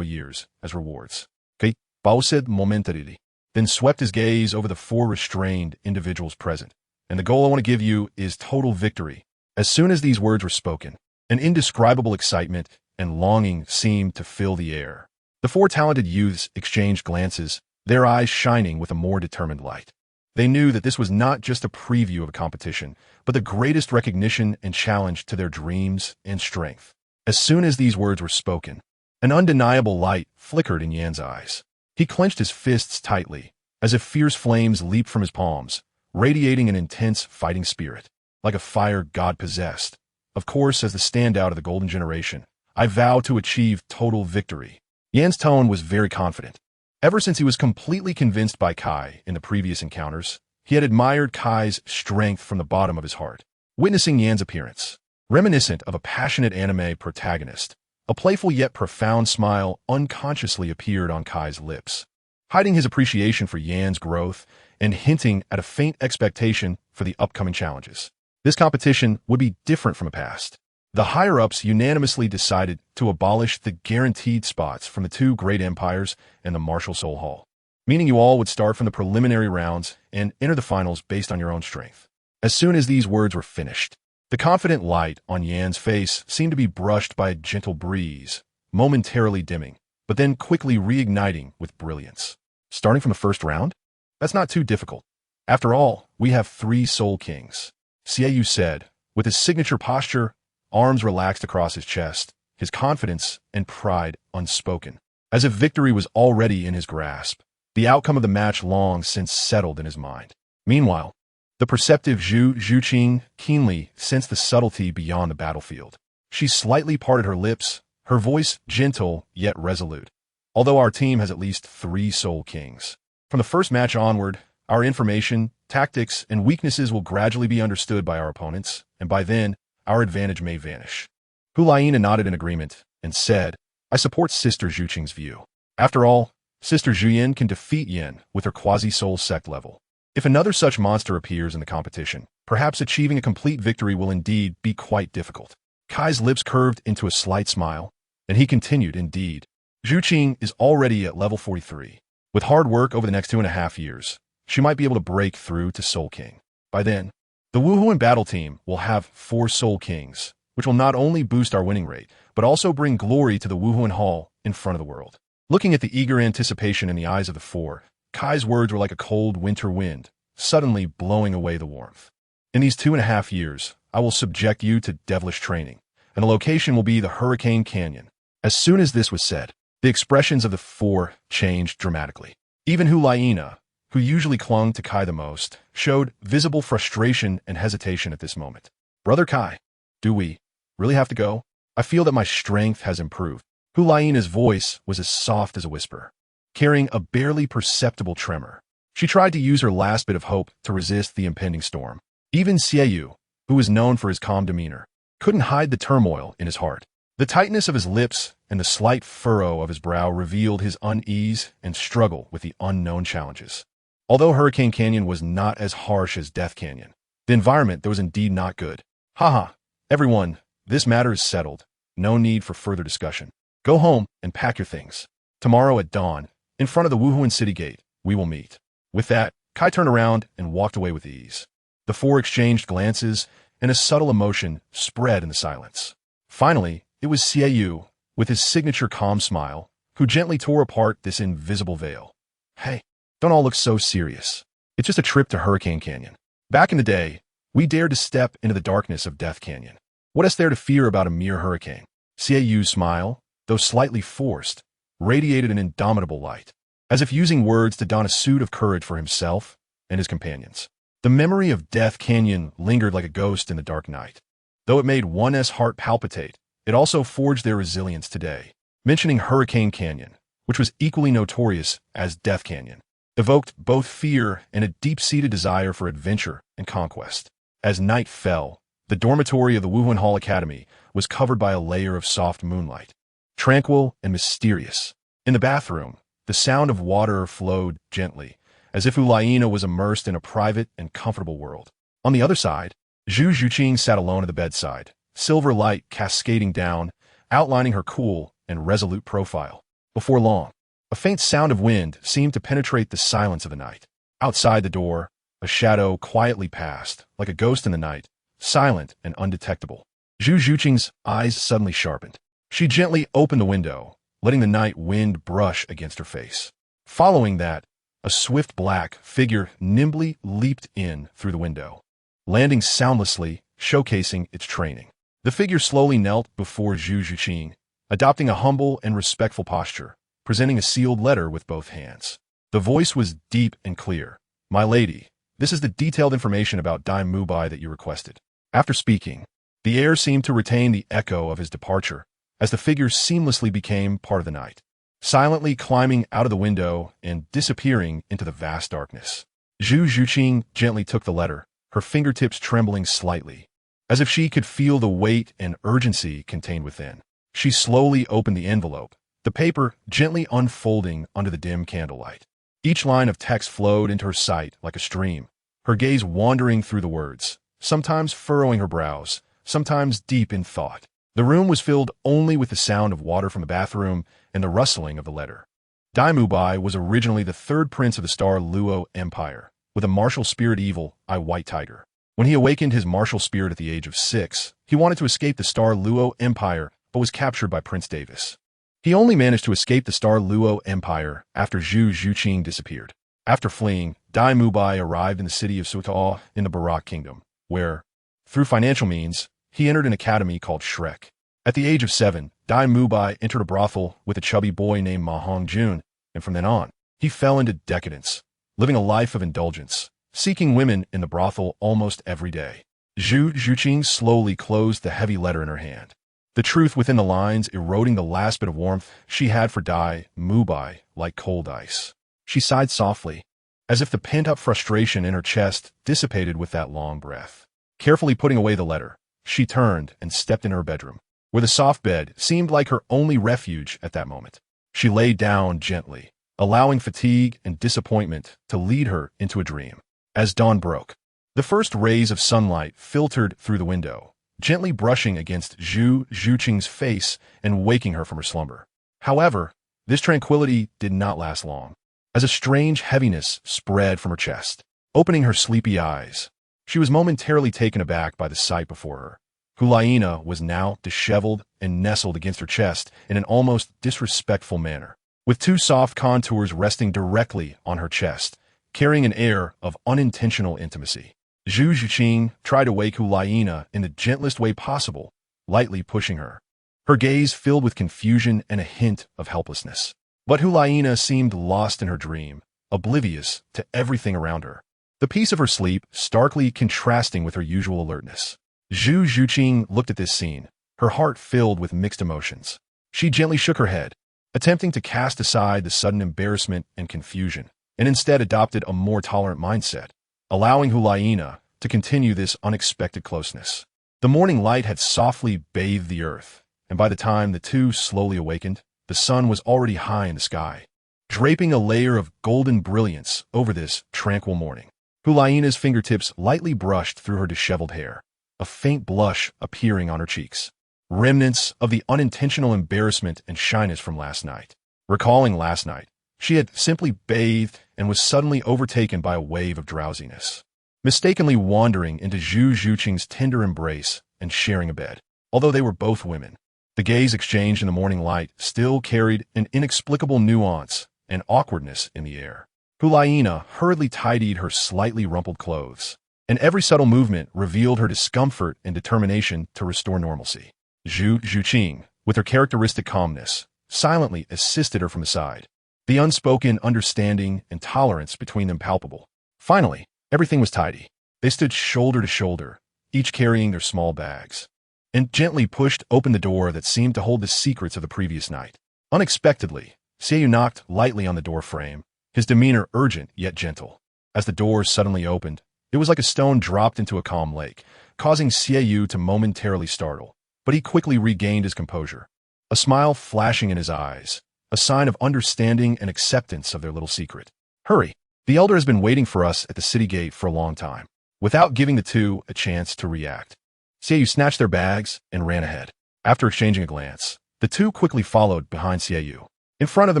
years as rewards. Okay, Bao said momentarily, then swept his gaze over the 4 restrained individuals present. And the goal I want to give you is total victory. As soon as these words were spoken, an indescribable excitement and longing seemed to fill the air. The four talented youths exchanged glances, their eyes shining with a more determined light. They knew that this was not just a preview of a competition, but the greatest recognition and challenge to their dreams and strength. As soon as these words were spoken, an undeniable light flickered in Yan's eyes. He clenched his fists tightly, as if fierce flames leaped from his palms, radiating an intense fighting spirit, like a fire god possessed. Of course, as the standout of the golden generation, I vow to achieve total victory. Yan's tone was very confident. Ever since he was completely convinced by Kai in the previous encounters, he had admired Kai's strength from the bottom of his heart. Witnessing Yan's appearance, reminiscent of a passionate anime protagonist, a playful yet profound smile unconsciously appeared on Kai's lips, hiding his appreciation for Yan's growth and hinting at a faint expectation for the upcoming challenges. This competition would be different from the past. The higher-ups unanimously decided to abolish the guaranteed spots from the two great empires and the Martial Soul Hall, meaning you all would start from the preliminary rounds and enter the finals based on your own strength. As soon as these words were finished, the confident light on Yan's face seemed to be brushed by a gentle breeze, momentarily dimming, but then quickly reigniting with brilliance. Starting from the first round? That's not too difficult. After all, we have 3 Soul Kings, Xiaoyu said, with his signature posture, arms relaxed across his chest, his confidence and pride unspoken, as if victory was already in his grasp, the outcome of the match long since settled in his mind. Meanwhile, the perceptive Zhu Zhuqing keenly sensed the subtlety beyond the battlefield. She slightly parted her lips, her voice gentle yet resolute. Although our team has at least 3 Soul Kings, from the first match onward, our information, tactics, and weaknesses will gradually be understood by our opponents, and by then, our advantage may vanish. Hulaina nodded in agreement and said, I support Sister Zhuqing's view. After all, Sister Zhuyin can defeat Yin with her quasi-soul sect level. If another such monster appears in the competition, perhaps achieving a complete victory will indeed be quite difficult. Kai's lips curved into a slight smile, and he continued, indeed. Zhuqing is already at level 43. With hard work over the next 2.5 years, she might be able to break through to Soul King. By then, the Wuhuan battle team will have 4 Soul Kings, which will not only boost our winning rate, but also bring glory to the Wuhuan Hall in front of the world. Looking at the eager anticipation in the eyes of the 4, Kai's words were like a cold winter wind, suddenly blowing away the warmth. In these 2.5 years, I will subject you to devilish training, and the location will be the Hurricane Canyon. As soon as this was said, the expressions of the 4 changed dramatically. Even Hulaina, who usually clung to Kai the most, showed visible frustration and hesitation at this moment. Brother Kai, do we really have to go? I feel that my strength has improved. Hulaina's voice was as soft as a whisper, carrying a barely perceptible tremor. She tried to use her last bit of hope to resist the impending storm. Even Xiaoyu, who was known for his calm demeanor, couldn't hide the turmoil in his heart. The tightness of his lips and the slight furrow of his brow revealed his unease and struggle with the unknown challenges. Although Hurricane Canyon was not as harsh as Death Canyon, the environment there was indeed not good. Haha, everyone, this matter is settled. No need for further discussion. Go home and pack your things. Tomorrow at dawn, in front of the Wuhuan City Gate, we will meet. With that, Kai turned around and walked away with ease. The 4 exchanged glances, and a subtle emotion spread in the silence. Finally, it was Xiaoyu, with his signature calm smile, who gently tore apart this invisible veil. Hey, don't all look so serious. It's just a trip to Hurricane Canyon. Back in the day, we dared to step into the darkness of Death Canyon. What is there to fear about a mere hurricane? Xiaoyu's smile, though slightly forced, radiated an indomitable light, as if using words to don a suit of courage for himself and his companions. The memory of Death Canyon lingered like a ghost in the dark night. Though it made one's heart palpitate, it also forged their resilience today. Mentioning Hurricane Canyon, which was equally notorious as Death Canyon, evoked both fear and a deep-seated desire for adventure and conquest. As night fell, the dormitory of the Wuhuan Hall Academy was covered by a layer of soft moonlight, tranquil and mysterious. In the bathroom, the sound of water flowed gently, as if Hulaina was immersed in a private and comfortable world. On the other side, Zhu Zhuqing sat alone at the bedside, silver light cascading down, outlining her cool and resolute profile. Before long, a faint sound of wind seemed to penetrate the silence of the night. Outside the door, a shadow quietly passed, like a ghost in the night, silent and undetectable. Zhu Zhuqing's eyes suddenly sharpened. She gently opened the window, letting the night wind brush against her face. Following that, a swift black figure nimbly leaped in through the window, landing soundlessly, showcasing its training. The figure slowly knelt before Zhu Zhuqing, adopting a humble and respectful posture, presenting a sealed letter with both hands. The voice was deep and clear. "My lady, this is the detailed information about Dai-Mubai that you requested." After speaking, the air seemed to retain the echo of his departure, as the figure seamlessly became part of the night, silently climbing out of the window and disappearing into the vast darkness. Zhu Zhuqing gently took the letter, her fingertips trembling slightly, as if she could feel the weight and urgency contained within. She slowly opened the envelope, the paper gently unfolding under the dim candlelight. Each line of text flowed into her sight like a stream, her gaze wandering through the words, sometimes furrowing her brows, sometimes deep in thought. The room was filled only with the sound of water from the bathroom and the rustling of the letter. Dai-Mubai was originally the third prince of the Star Luo Empire, with a martial spirit evil, I White Tiger. When he awakened his martial spirit at the age of 6, he wanted to escape the Star Luo Empire but was captured by Prince Davis. He only managed to escape the Star Luo Empire after Zhu Zhuqing disappeared. After fleeing, Dai-Mubai arrived in the city of Sutao in the Barak Kingdom, where, through financial means, he entered an academy called Shrek. At the age of 7, Dai-Mubai entered a brothel with a chubby boy named Ma Hongjun, and from then on, he fell into decadence, living a life of indulgence, seeking women in the brothel almost every day. Zhu Zhuqing slowly closed the heavy letter in her hand, the truth within the lines eroding the last bit of warmth she had for Dai-Mubai like cold ice. She sighed softly, as if the pent-up frustration in her chest dissipated with that long breath. Carefully putting away the letter, she turned and stepped in her bedroom, where the soft bed seemed like her only refuge at that moment. She lay down gently, allowing fatigue and disappointment to lead her into a dream. As dawn broke, the first rays of sunlight filtered through the window, gently brushing against Zhu Zhuqing's face and waking her from her slumber. However, this tranquility did not last long, as a strange heaviness spread from her chest, opening her sleepy eyes. She was momentarily taken aback by the sight before her. Hulaina was now disheveled and nestled against her chest in an almost disrespectful manner, with two soft contours resting directly on her chest, carrying an air of unintentional intimacy. Zhu Zhuqing tried to wake Hulaina in the gentlest way possible, lightly pushing her, her gaze filled with confusion and a hint of helplessness. But Hulaina seemed lost in her dream, oblivious to everything around her, the peace of her sleep starkly contrasting with her usual alertness. Zhu Zhuqing looked at this scene, her heart filled with mixed emotions. She gently shook her head, attempting to cast aside the sudden embarrassment and confusion, and instead adopted a more tolerant mindset, allowing Hulaina to continue this unexpected closeness. The morning light had softly bathed the earth, and by the time the two slowly awakened, the sun was already high in the sky, draping a layer of golden brilliance over this tranquil morning. Hulaina's fingertips lightly brushed through her disheveled hair, a faint blush appearing on her cheeks, remnants of the unintentional embarrassment and shyness from last night. Recalling last night, she had simply bathed and was suddenly overtaken by a wave of drowsiness, mistakenly wandering into Zhu Zhuqing's tender embrace and sharing a bed. Although they were both women, the gaze exchanged in the morning light still carried an inexplicable nuance and awkwardness in the air. Hulaina hurriedly tidied her slightly rumpled clothes, and every subtle movement revealed her discomfort and determination to restore normalcy. Zhu Zhuqing, with her characteristic calmness, silently assisted her from the side, the unspoken understanding and tolerance between them palpable. Finally, everything was tidy. They stood shoulder to shoulder, each carrying their small bags, and gently pushed open the door that seemed to hold the secrets of the previous night. Unexpectedly, Xiaoyu knocked lightly on the door frame, his demeanor urgent yet gentle. As the door suddenly opened, it was like a stone dropped into a calm lake, causing Xiaoyu to momentarily startle, but he quickly regained his composure, a smile flashing in his eyes, a sign of understanding and acceptance of their little secret. "Hurry, the elder has been waiting for us at the city gate for a long time." Without giving the two a chance to react, Xiaoyu snatched their bags and ran ahead. After exchanging a glance, the two quickly followed behind Xiaoyu, in front of the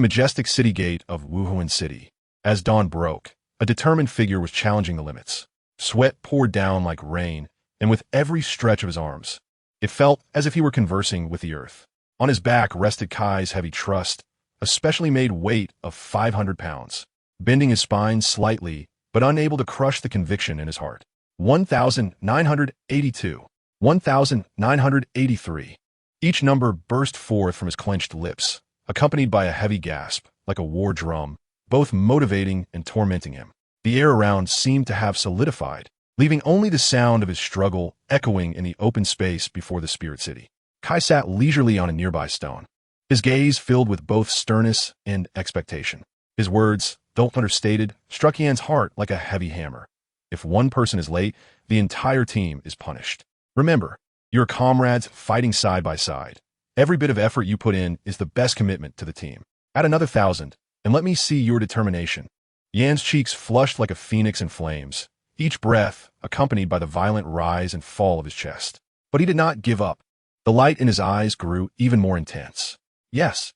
majestic city gate of Wuhuan City. As dawn broke, a determined figure was challenging the limits. Sweat poured down like rain, and with every stretch of his arms. It felt as if he were conversing with the earth. On his back rested Kai's heavy trust, a specially made weight of 500 pounds, bending his spine slightly, but unable to crush the conviction in his heart. 1982. 1983. Each number burst forth from his clenched lips, accompanied by a heavy gasp, like a war drum, both motivating and tormenting him. The air around seemed to have solidified, leaving only the sound of his struggle echoing in the open space before the spirit city. Kai sat leisurely on a nearby stone, his gaze filled with both sternness and expectation. His words, though understated, struck Yan's heart like a heavy hammer. If one person is late, the entire team is punished. Remember, you're comrades fighting side by side. Every bit of effort you put in is the best commitment to the team. Add another 1,000, and let me see your determination. Yan's cheeks flushed like a phoenix in flames, each breath accompanied by the violent rise and fall of his chest. But he did not give up. The light in his eyes grew even more intense. Yes,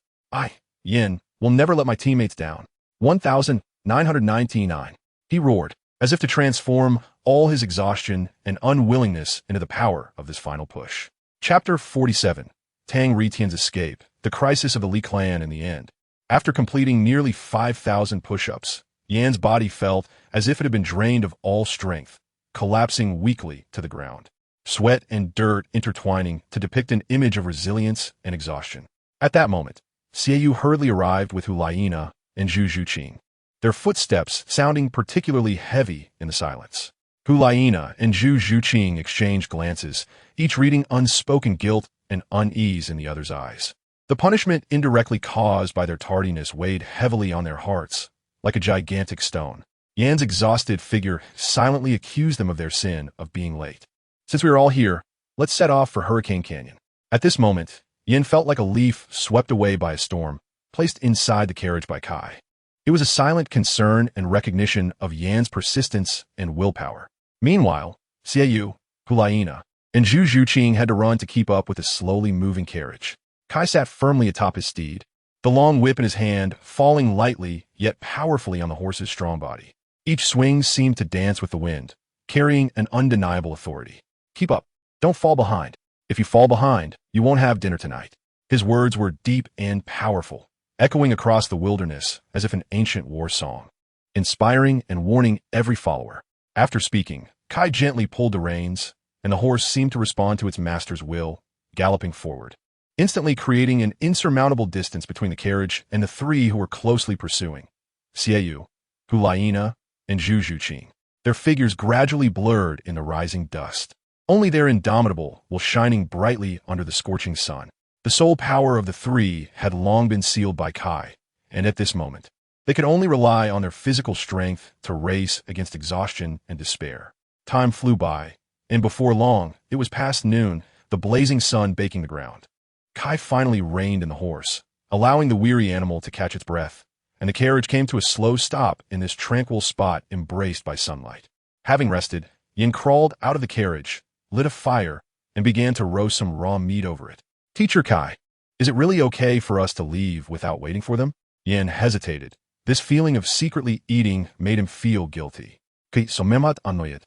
Yin, will never let my teammates down. 1999. He roared, as if to transform all his exhaustion and unwillingness into the power of this final push. Chapter 47. Tang Ritian's Escape, the crisis of the Li clan in the end. After completing nearly 5,000 push-ups, Yan's body felt as if it had been drained of all strength, collapsing weakly to the ground. Sweat and dirt intertwining to depict an image of resilience and exhaustion. At that moment, Xiaoyu hurriedly arrived with Huang and Zhu Zhuqing, their footsteps sounding particularly heavy in the silence. Huang and Zhu Zhuqing exchanged glances, each reading unspoken guilt and unease in the other's eyes. The punishment indirectly caused by their tardiness weighed heavily on their hearts, like a gigantic stone. Yan's exhausted figure silently accused them of their sin of being late. Since we are all here, let's set off for Hurricane Canyon. At this moment, Yan felt like a leaf swept away by a storm, placed inside the carriage by Kai. It was a silent concern and recognition of Yan's persistence and willpower. Meanwhile, Xiaoyu, Huang, and Zhu Zhuqing had to run to keep up with the slowly moving carriage. Kai sat firmly atop his steed, the long whip in his hand falling lightly yet powerfully on the horse's strong body. Each swing seemed to dance with the wind, carrying an undeniable authority. Keep up. Don't fall behind. If you fall behind, you won't have dinner tonight. His words were deep and powerful, echoing across the wilderness as if an ancient war song, inspiring and warning every follower. After speaking, Kai gently pulled the reins, and the horse seemed to respond to its master's will, galloping forward, instantly creating an insurmountable distance between the carriage and the three who were closely pursuing: Xiaoyu, Huang, and Zhu Zhuqing. Their figures gradually blurred in the rising dust. Only their indomitable while shining brightly under the scorching sun. The sole power of the three had long been sealed by Kai, and at this moment, they could only rely on their physical strength to race against exhaustion and despair. Time flew by, and before long, it was past noon, the blazing sun baking the ground. Kai finally reined in the horse, allowing the weary animal to catch its breath, and the carriage came to a slow stop in this tranquil spot embraced by sunlight. Having rested, Yin crawled out of the carriage, lit a fire, and began to roast some raw meat over it. Teacher Kai, is it really okay for us to leave without waiting for them? Yin hesitated. This feeling of secretly eating made him feel guilty. Somemat annoyed.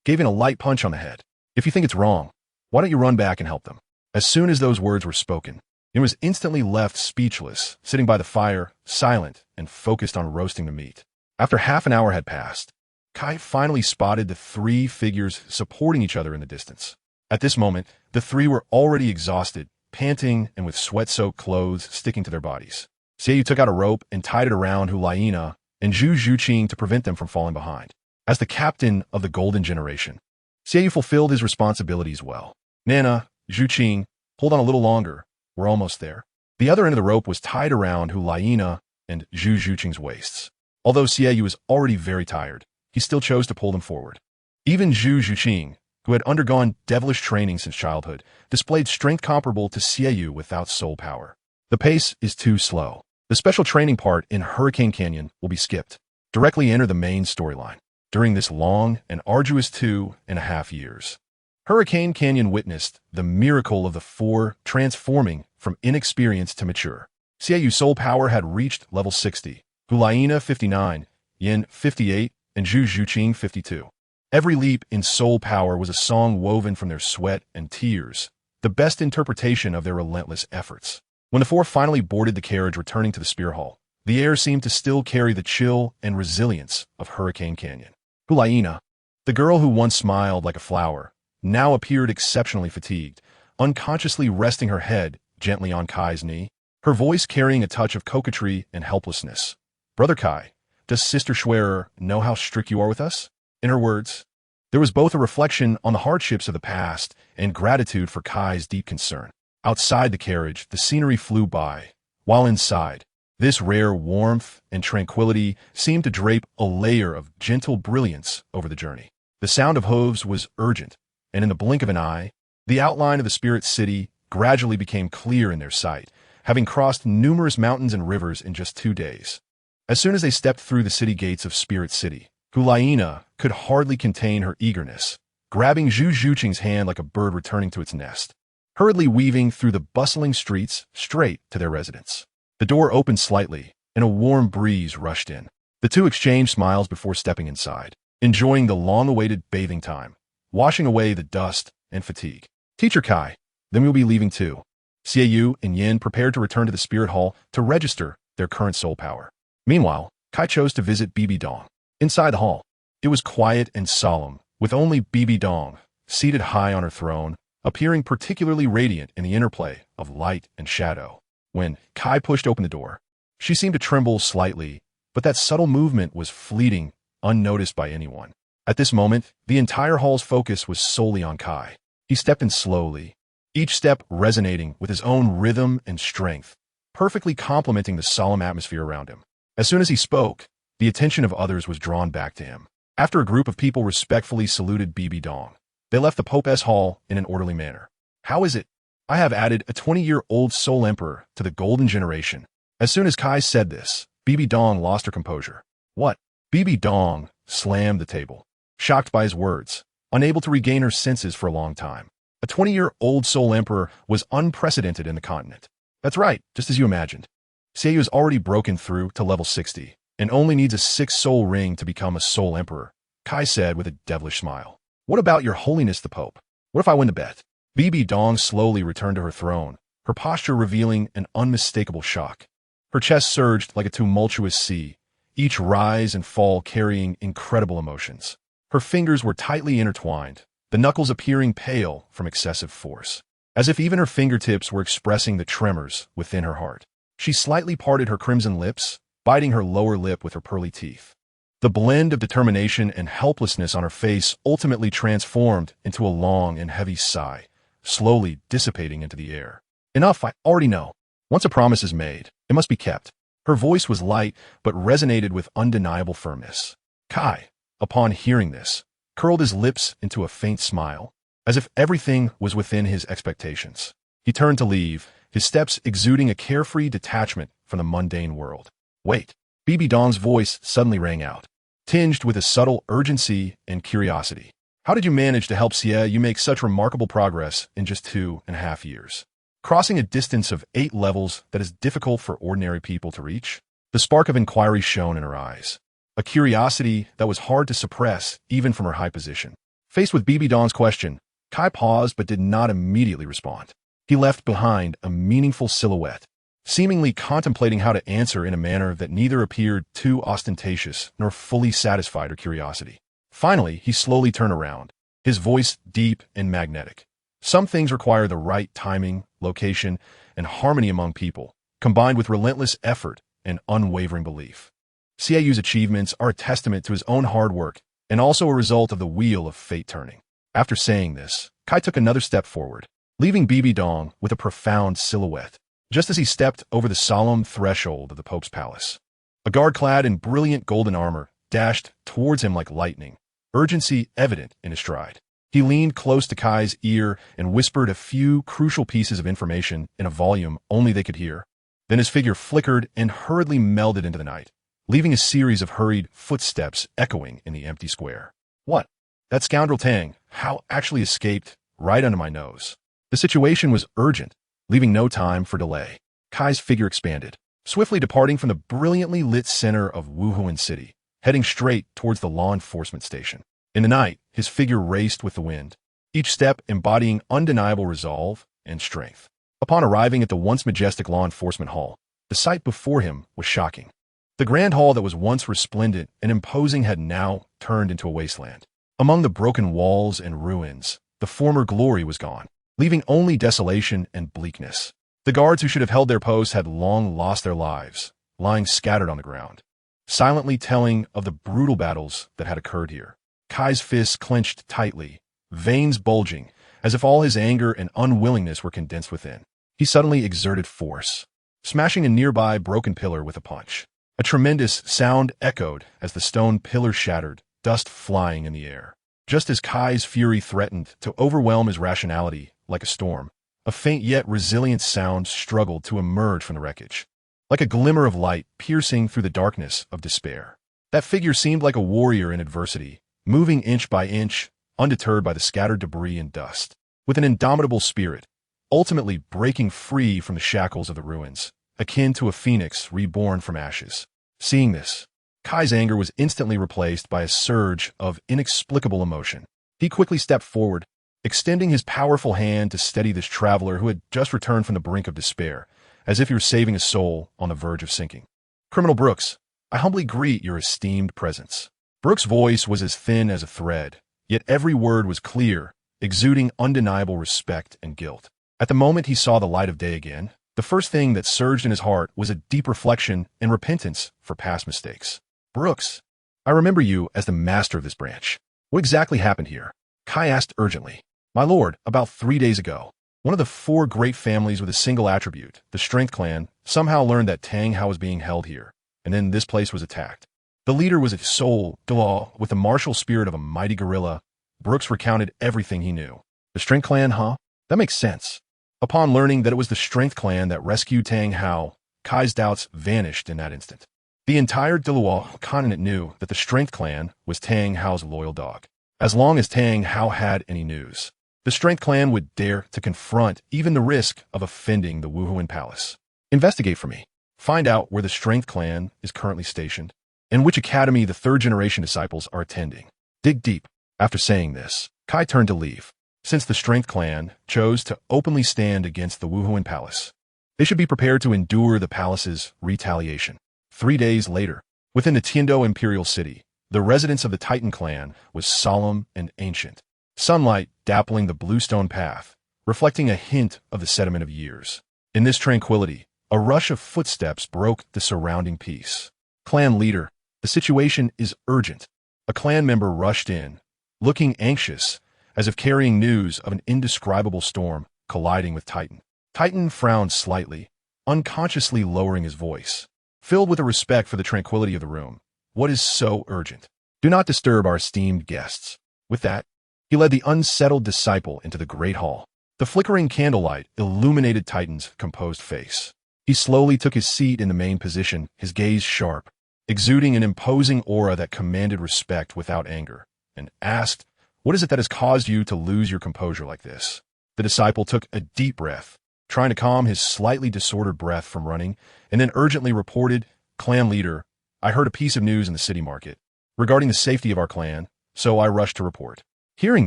Gave him a light punch on the head. If you think it's wrong, why don't you run back and help them? As soon as those words were spoken, Yin was instantly left speechless, sitting by the fire, silent and focused on roasting the meat. After half an hour had passed, Kai finally spotted the three figures supporting each other in the distance. At this moment, the three were already exhausted, panting and with sweat-soaked clothes sticking to their bodies. Xiaoyu took out a rope and tied it around Huang and Zhu Zhuqing to prevent them from falling behind. As the captain of the Golden Generation, Xiaoyu fulfilled his responsibilities well. Nana, Zhuqing, hold on a little longer. We're almost there. The other end of the rope was tied around Huang and Zhu Zhuqing's waists. Although Xiaoyu was already very tired, he still chose to pull them forward. Even Zhu Zhuqing, who had undergone devilish training since childhood, displayed strength comparable to Xiaoyu without soul power. The pace is too slow. The special training part in Hurricane Canyon will be skipped. Directly enter the main storyline. During this long and arduous 2.5 years, Hurricane Canyon witnessed the miracle of the four transforming from inexperienced to mature. Xiaoyu's soul power had reached level 60, Huang 59, Yin 58, and Zhu Zhuqing 52. Every leap in soul power was a song woven from their sweat and tears, the best interpretation of their relentless efforts. When the four finally boarded the carriage returning to the Spear Hall, the air seemed to still carry the chill and resilience of Hurricane Canyon. Huang, the girl who once smiled like a flower, now appeared exceptionally fatigued, unconsciously resting her head gently on Kai's knee, her voice carrying a touch of coquetry and helplessness. "Brother Kai, does Sister Schwerer know how strict you are with us?" In her words, there was both a reflection on the hardships of the past and gratitude for Kai's deep concern. Outside the carriage, the scenery flew by, while inside, this rare warmth and tranquility seemed to drape a layer of gentle brilliance over the journey. The sound of hooves was urgent, and in the blink of an eye, the outline of the Spirit City gradually became clear in their sight, having crossed numerous mountains and rivers in just 2 days. As soon as they stepped through the city gates of Spirit City, Huang could hardly contain her eagerness, grabbing Zhu Zhuqing's hand like a bird returning to its nest, hurriedly weaving through the bustling streets straight to their residence. The door opened slightly, and a warm breeze rushed in. The two exchanged smiles before stepping inside, enjoying the long-awaited bathing time, washing away the dust and fatigue. "Teacher Kai, then we'll be leaving too." Xiaoyu and Yin prepared to return to the Spirit Hall to register their current soul power. Meanwhile, Kai chose to visit Bibi Dong. Inside the hall, it was quiet and solemn, with only Bibi Dong, seated high on her throne, appearing particularly radiant in the interplay of light and shadow. When Kai pushed open the door, she seemed to tremble slightly, but that subtle movement was fleeting, unnoticed by anyone. At this moment, the entire hall's focus was solely on Kai. He stepped in slowly, each step resonating with his own rhythm and strength, perfectly complementing the solemn atmosphere around him. As soon as he spoke, the attention of others was drawn back to him. After a group of people respectfully saluted Bibi Dong, they left the Pope's hall in an orderly manner. "How is it? I have added a 20-year-old Soul Emperor to the Golden Generation." As soon as Kai said this, Bibi Dong lost her composure. "What?" Bibi Dong slammed the table, shocked by his words, unable to regain her senses for a long time. A 20-year-old Soul Emperor was unprecedented in the continent. "That's right, just as you imagined. Xiaoyu has already broken through to level 60, and only needs a 6 soul ring to become a Soul Emperor," Kai said with a devilish smile. "What about your holiness the Pope? What if I win the bet?" Bibi Dong slowly returned to her throne, her posture revealing an unmistakable shock. Her chest surged like a tumultuous sea, each rise and fall carrying incredible emotions. Her fingers were tightly intertwined, the knuckles appearing pale from excessive force, as if even her fingertips were expressing the tremors within her heart. She slightly parted her crimson lips, biting her lower lip with her pearly teeth. The blend of determination and helplessness on her face ultimately transformed into a long and heavy sigh, slowly dissipating into the air. "Enough, I already know. Once a promise is made, it must be kept." Her voice was light, but resonated with undeniable firmness. Kai, upon hearing this, curled his lips into a faint smile, as if everything was within his expectations. He turned to leave, his steps exuding a carefree detachment from the mundane world. "Wait." Bibi Dong's voice suddenly rang out, tinged with a subtle urgency and curiosity. "How did you manage to help Xiaoyu make such remarkable progress in just 2.5 years? Crossing a distance of 8 levels that is difficult for ordinary people to reach?" The spark of inquiry shone in her eyes, a curiosity that was hard to suppress even from her high position. Faced with Bibi Dong's question, Kai paused but did not immediately respond. He left behind a meaningful silhouette, seemingly contemplating how to answer in a manner that neither appeared too ostentatious nor fully satisfied her curiosity. Finally, he slowly turned around, his voice deep and magnetic. "Some things require the right timing, location, and harmony among people, combined with relentless effort and unwavering belief. Xiaoyu's achievements are a testament to his own hard work and also a result of the wheel of fate turning." After saying this, Kai took another step forward, leaving Bibi Dong with a profound silhouette. Just as he stepped over the solemn threshold of the Pope's palace, a guard clad in brilliant golden armor dashed towards him like lightning, urgency evident in his stride. He leaned close to Kai's ear and whispered a few crucial pieces of information in a volume only they could hear. Then his figure flickered and hurriedly melded into the night, leaving a series of hurried footsteps echoing in the empty square. "What? That scoundrel Tang, how actually escaped right under my nose." The situation was urgent, leaving no time for delay. Kai's figure expanded, swiftly departing from the brilliantly lit center of Wuhuan City, heading straight towards the law enforcement station. In the night, his figure raced with the wind, each step embodying undeniable resolve and strength. Upon arriving at the once majestic law enforcement hall, the sight before him was shocking. The grand hall that was once resplendent and imposing had now turned into a wasteland. Among the broken walls and ruins, the former glory was gone, leaving only desolation and bleakness. The guards who should have held their posts had long lost their lives, lying scattered on the ground, silently telling of the brutal battles that had occurred here. Kai's fists clenched tightly, veins bulging, as if all his anger and unwillingness were condensed within. He suddenly exerted force, smashing a nearby broken pillar with a punch. A tremendous sound echoed as the stone pillar shattered, dust flying in the air. Just as Kai's fury threatened to overwhelm his rationality like a storm, a faint yet resilient sound struggled to emerge from the wreckage, like a glimmer of light piercing through the darkness of despair. That figure seemed like a warrior in adversity, moving inch by inch, undeterred by the scattered debris and dust. With an indomitable spirit, ultimately breaking free from the shackles of the ruins, akin to a phoenix reborn from ashes. Seeing this, Kai's anger was instantly replaced by a surge of inexplicable emotion. He quickly stepped forward, extending his powerful hand to steady this traveler who had just returned from the brink of despair, as if he were saving a soul on the verge of sinking. "Criminal Brooks, I humbly greet your esteemed presence." Brooks' voice was as thin as a thread, yet every word was clear, exuding undeniable respect and guilt. At the moment he saw the light of day again, the first thing that surged in his heart was a deep reflection and repentance for past mistakes. "Brooks, I remember you as the master of this branch. What exactly happened here?" Kai asked urgently. "My lord, about 3 days ago, one of the 4 great families with a single attribute, the Strength Clan, somehow learned that Tang Hao was being held here, and then this place was attacked. The leader was a soul, Douluo, with the martial spirit of a mighty gorilla." Brooks recounted everything he knew. "The Strength Clan, huh? That makes sense." Upon learning that it was the Strength Clan that rescued Tang Hao, Kai's doubts vanished in that instant. The entire Douluo Continent knew that the Strength Clan was Tang Hao's loyal dog. As long as Tang Hao had any news, the Strength Clan would dare to confront even the risk of offending the Wuhuan Palace. "Investigate for me. Find out where the Strength Clan is currently stationed, and which academy the third-generation disciples are attending. Dig deep." After saying this, Kai turned to leave. Since the Strength Clan chose to openly stand against the Wuhuan Palace, they should be prepared to endure the palace's retaliation. 3 days later, within the Tiando Imperial City, the residence of the Titan clan was solemn and ancient, sunlight dappling the bluestone path, reflecting a hint of the sediment of years. In this tranquility, a rush of footsteps broke the surrounding peace. "Clan leader, the situation is urgent." A clan member rushed in, looking anxious, as if carrying news of an indescribable storm colliding with Titan. Titan frowned slightly, unconsciously lowering his voice. Filled with a respect for the tranquility of the room, "What is so urgent? Do not disturb our esteemed guests." With that, he led the unsettled disciple into the great hall. The flickering candlelight illuminated Titan's composed face. He slowly took his seat in the main position, his gaze sharp, exuding an imposing aura that commanded respect without anger, and asked, "What is it that has caused you to lose your composure like this?" The disciple took a deep breath, trying to calm his slightly disordered breath from running, and then urgently reported, "Clan leader, I heard a piece of news in the city market regarding the safety of our clan, so I rushed to report." Hearing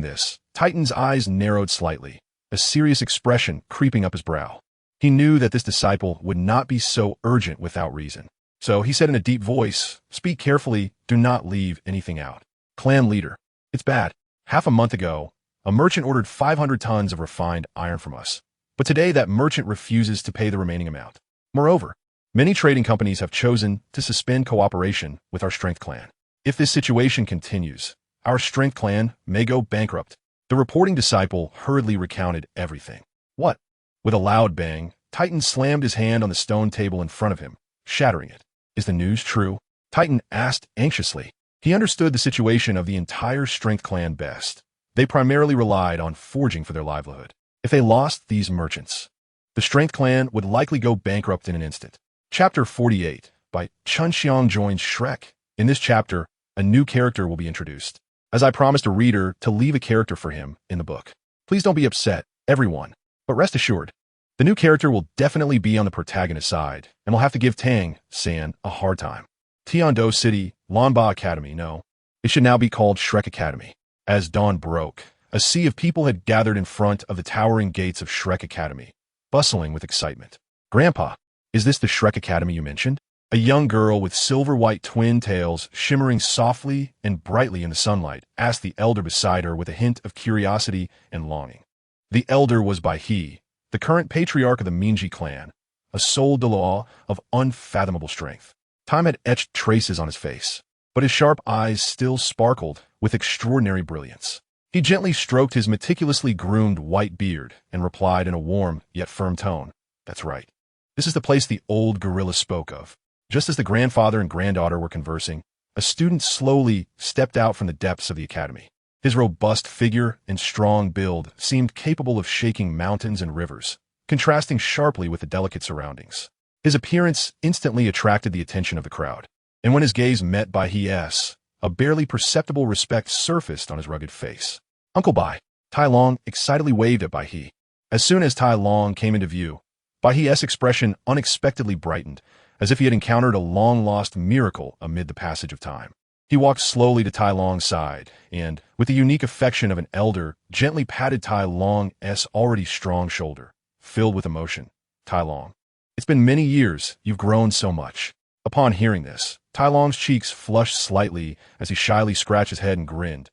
this, Titan's eyes narrowed slightly, a serious expression creeping up his brow. He knew that this disciple would not be so urgent without reason. So he said in a deep voice, "Speak carefully, do not leave anything out." "Clan leader, it's bad. Half a month ago, a merchant ordered 500 tons of refined iron from us. But today that merchant refuses to pay the remaining amount. Moreover, many trading companies have chosen to suspend cooperation with our Strength Clan. If this situation continues, our Strength Clan may go bankrupt." The reporting disciple hurriedly recounted everything. "What?" With a loud bang, Titan slammed his hand on the stone table in front of him, shattering it. "Is the news true?" Titan asked anxiously. He understood the situation of the entire Strength Clan best. They primarily relied on forging for their livelihood. If they lost these merchants, the Strength Clan would likely go bankrupt in an instant. Chapter 48 by Chunxiang joins Shrek. In this chapter, a new character will be introduced, as I promised a reader to leave a character for him in the book. Please don't be upset, everyone, but rest assured, the new character will definitely be on the protagonist's side, and will have to give Tang San a hard time. Tiando City, Lanba Academy, no. It should now be called Shrek Academy. As dawn broke, a sea of people had gathered in front of the towering gates of Shrek Academy, bustling with excitement. "Grandpa, is this the Shrek Academy you mentioned?" A young girl with silver-white twin tails shimmering softly and brightly in the sunlight asked the elder beside her with a hint of curiosity and longing. The elder was Bai He, the current patriarch of the Minji clan, a soul Douluo of unfathomable strength. Time had etched traces on his face, but his sharp eyes still sparkled with extraordinary brilliance. He gently stroked his meticulously groomed white beard and replied in a warm yet firm tone, "That's right. This is the place the old gorilla spoke of." Just as the grandfather and granddaughter were conversing, a student slowly stepped out from the depths of the academy. His robust figure and strong build seemed capable of shaking mountains and rivers, contrasting sharply with the delicate surroundings. His appearance instantly attracted the attention of the crowd, and when his gaze met Bai He's, a barely perceptible respect surfaced on his rugged face. "Uncle Bai," Tai Long excitedly waved at Bai He. As soon as Tai Long came into view, Bai He's expression unexpectedly brightened, as if he had encountered a long-lost miracle amid the passage of time. He walked slowly to Tai Long's side, and, with the unique affection of an elder, gently patted Tai Long's already strong shoulder. Filled with emotion, "Tai Long, it's been many years, you've grown so much." Upon hearing this, Tai Long's cheeks flushed slightly as he shyly scratched his head and grinned.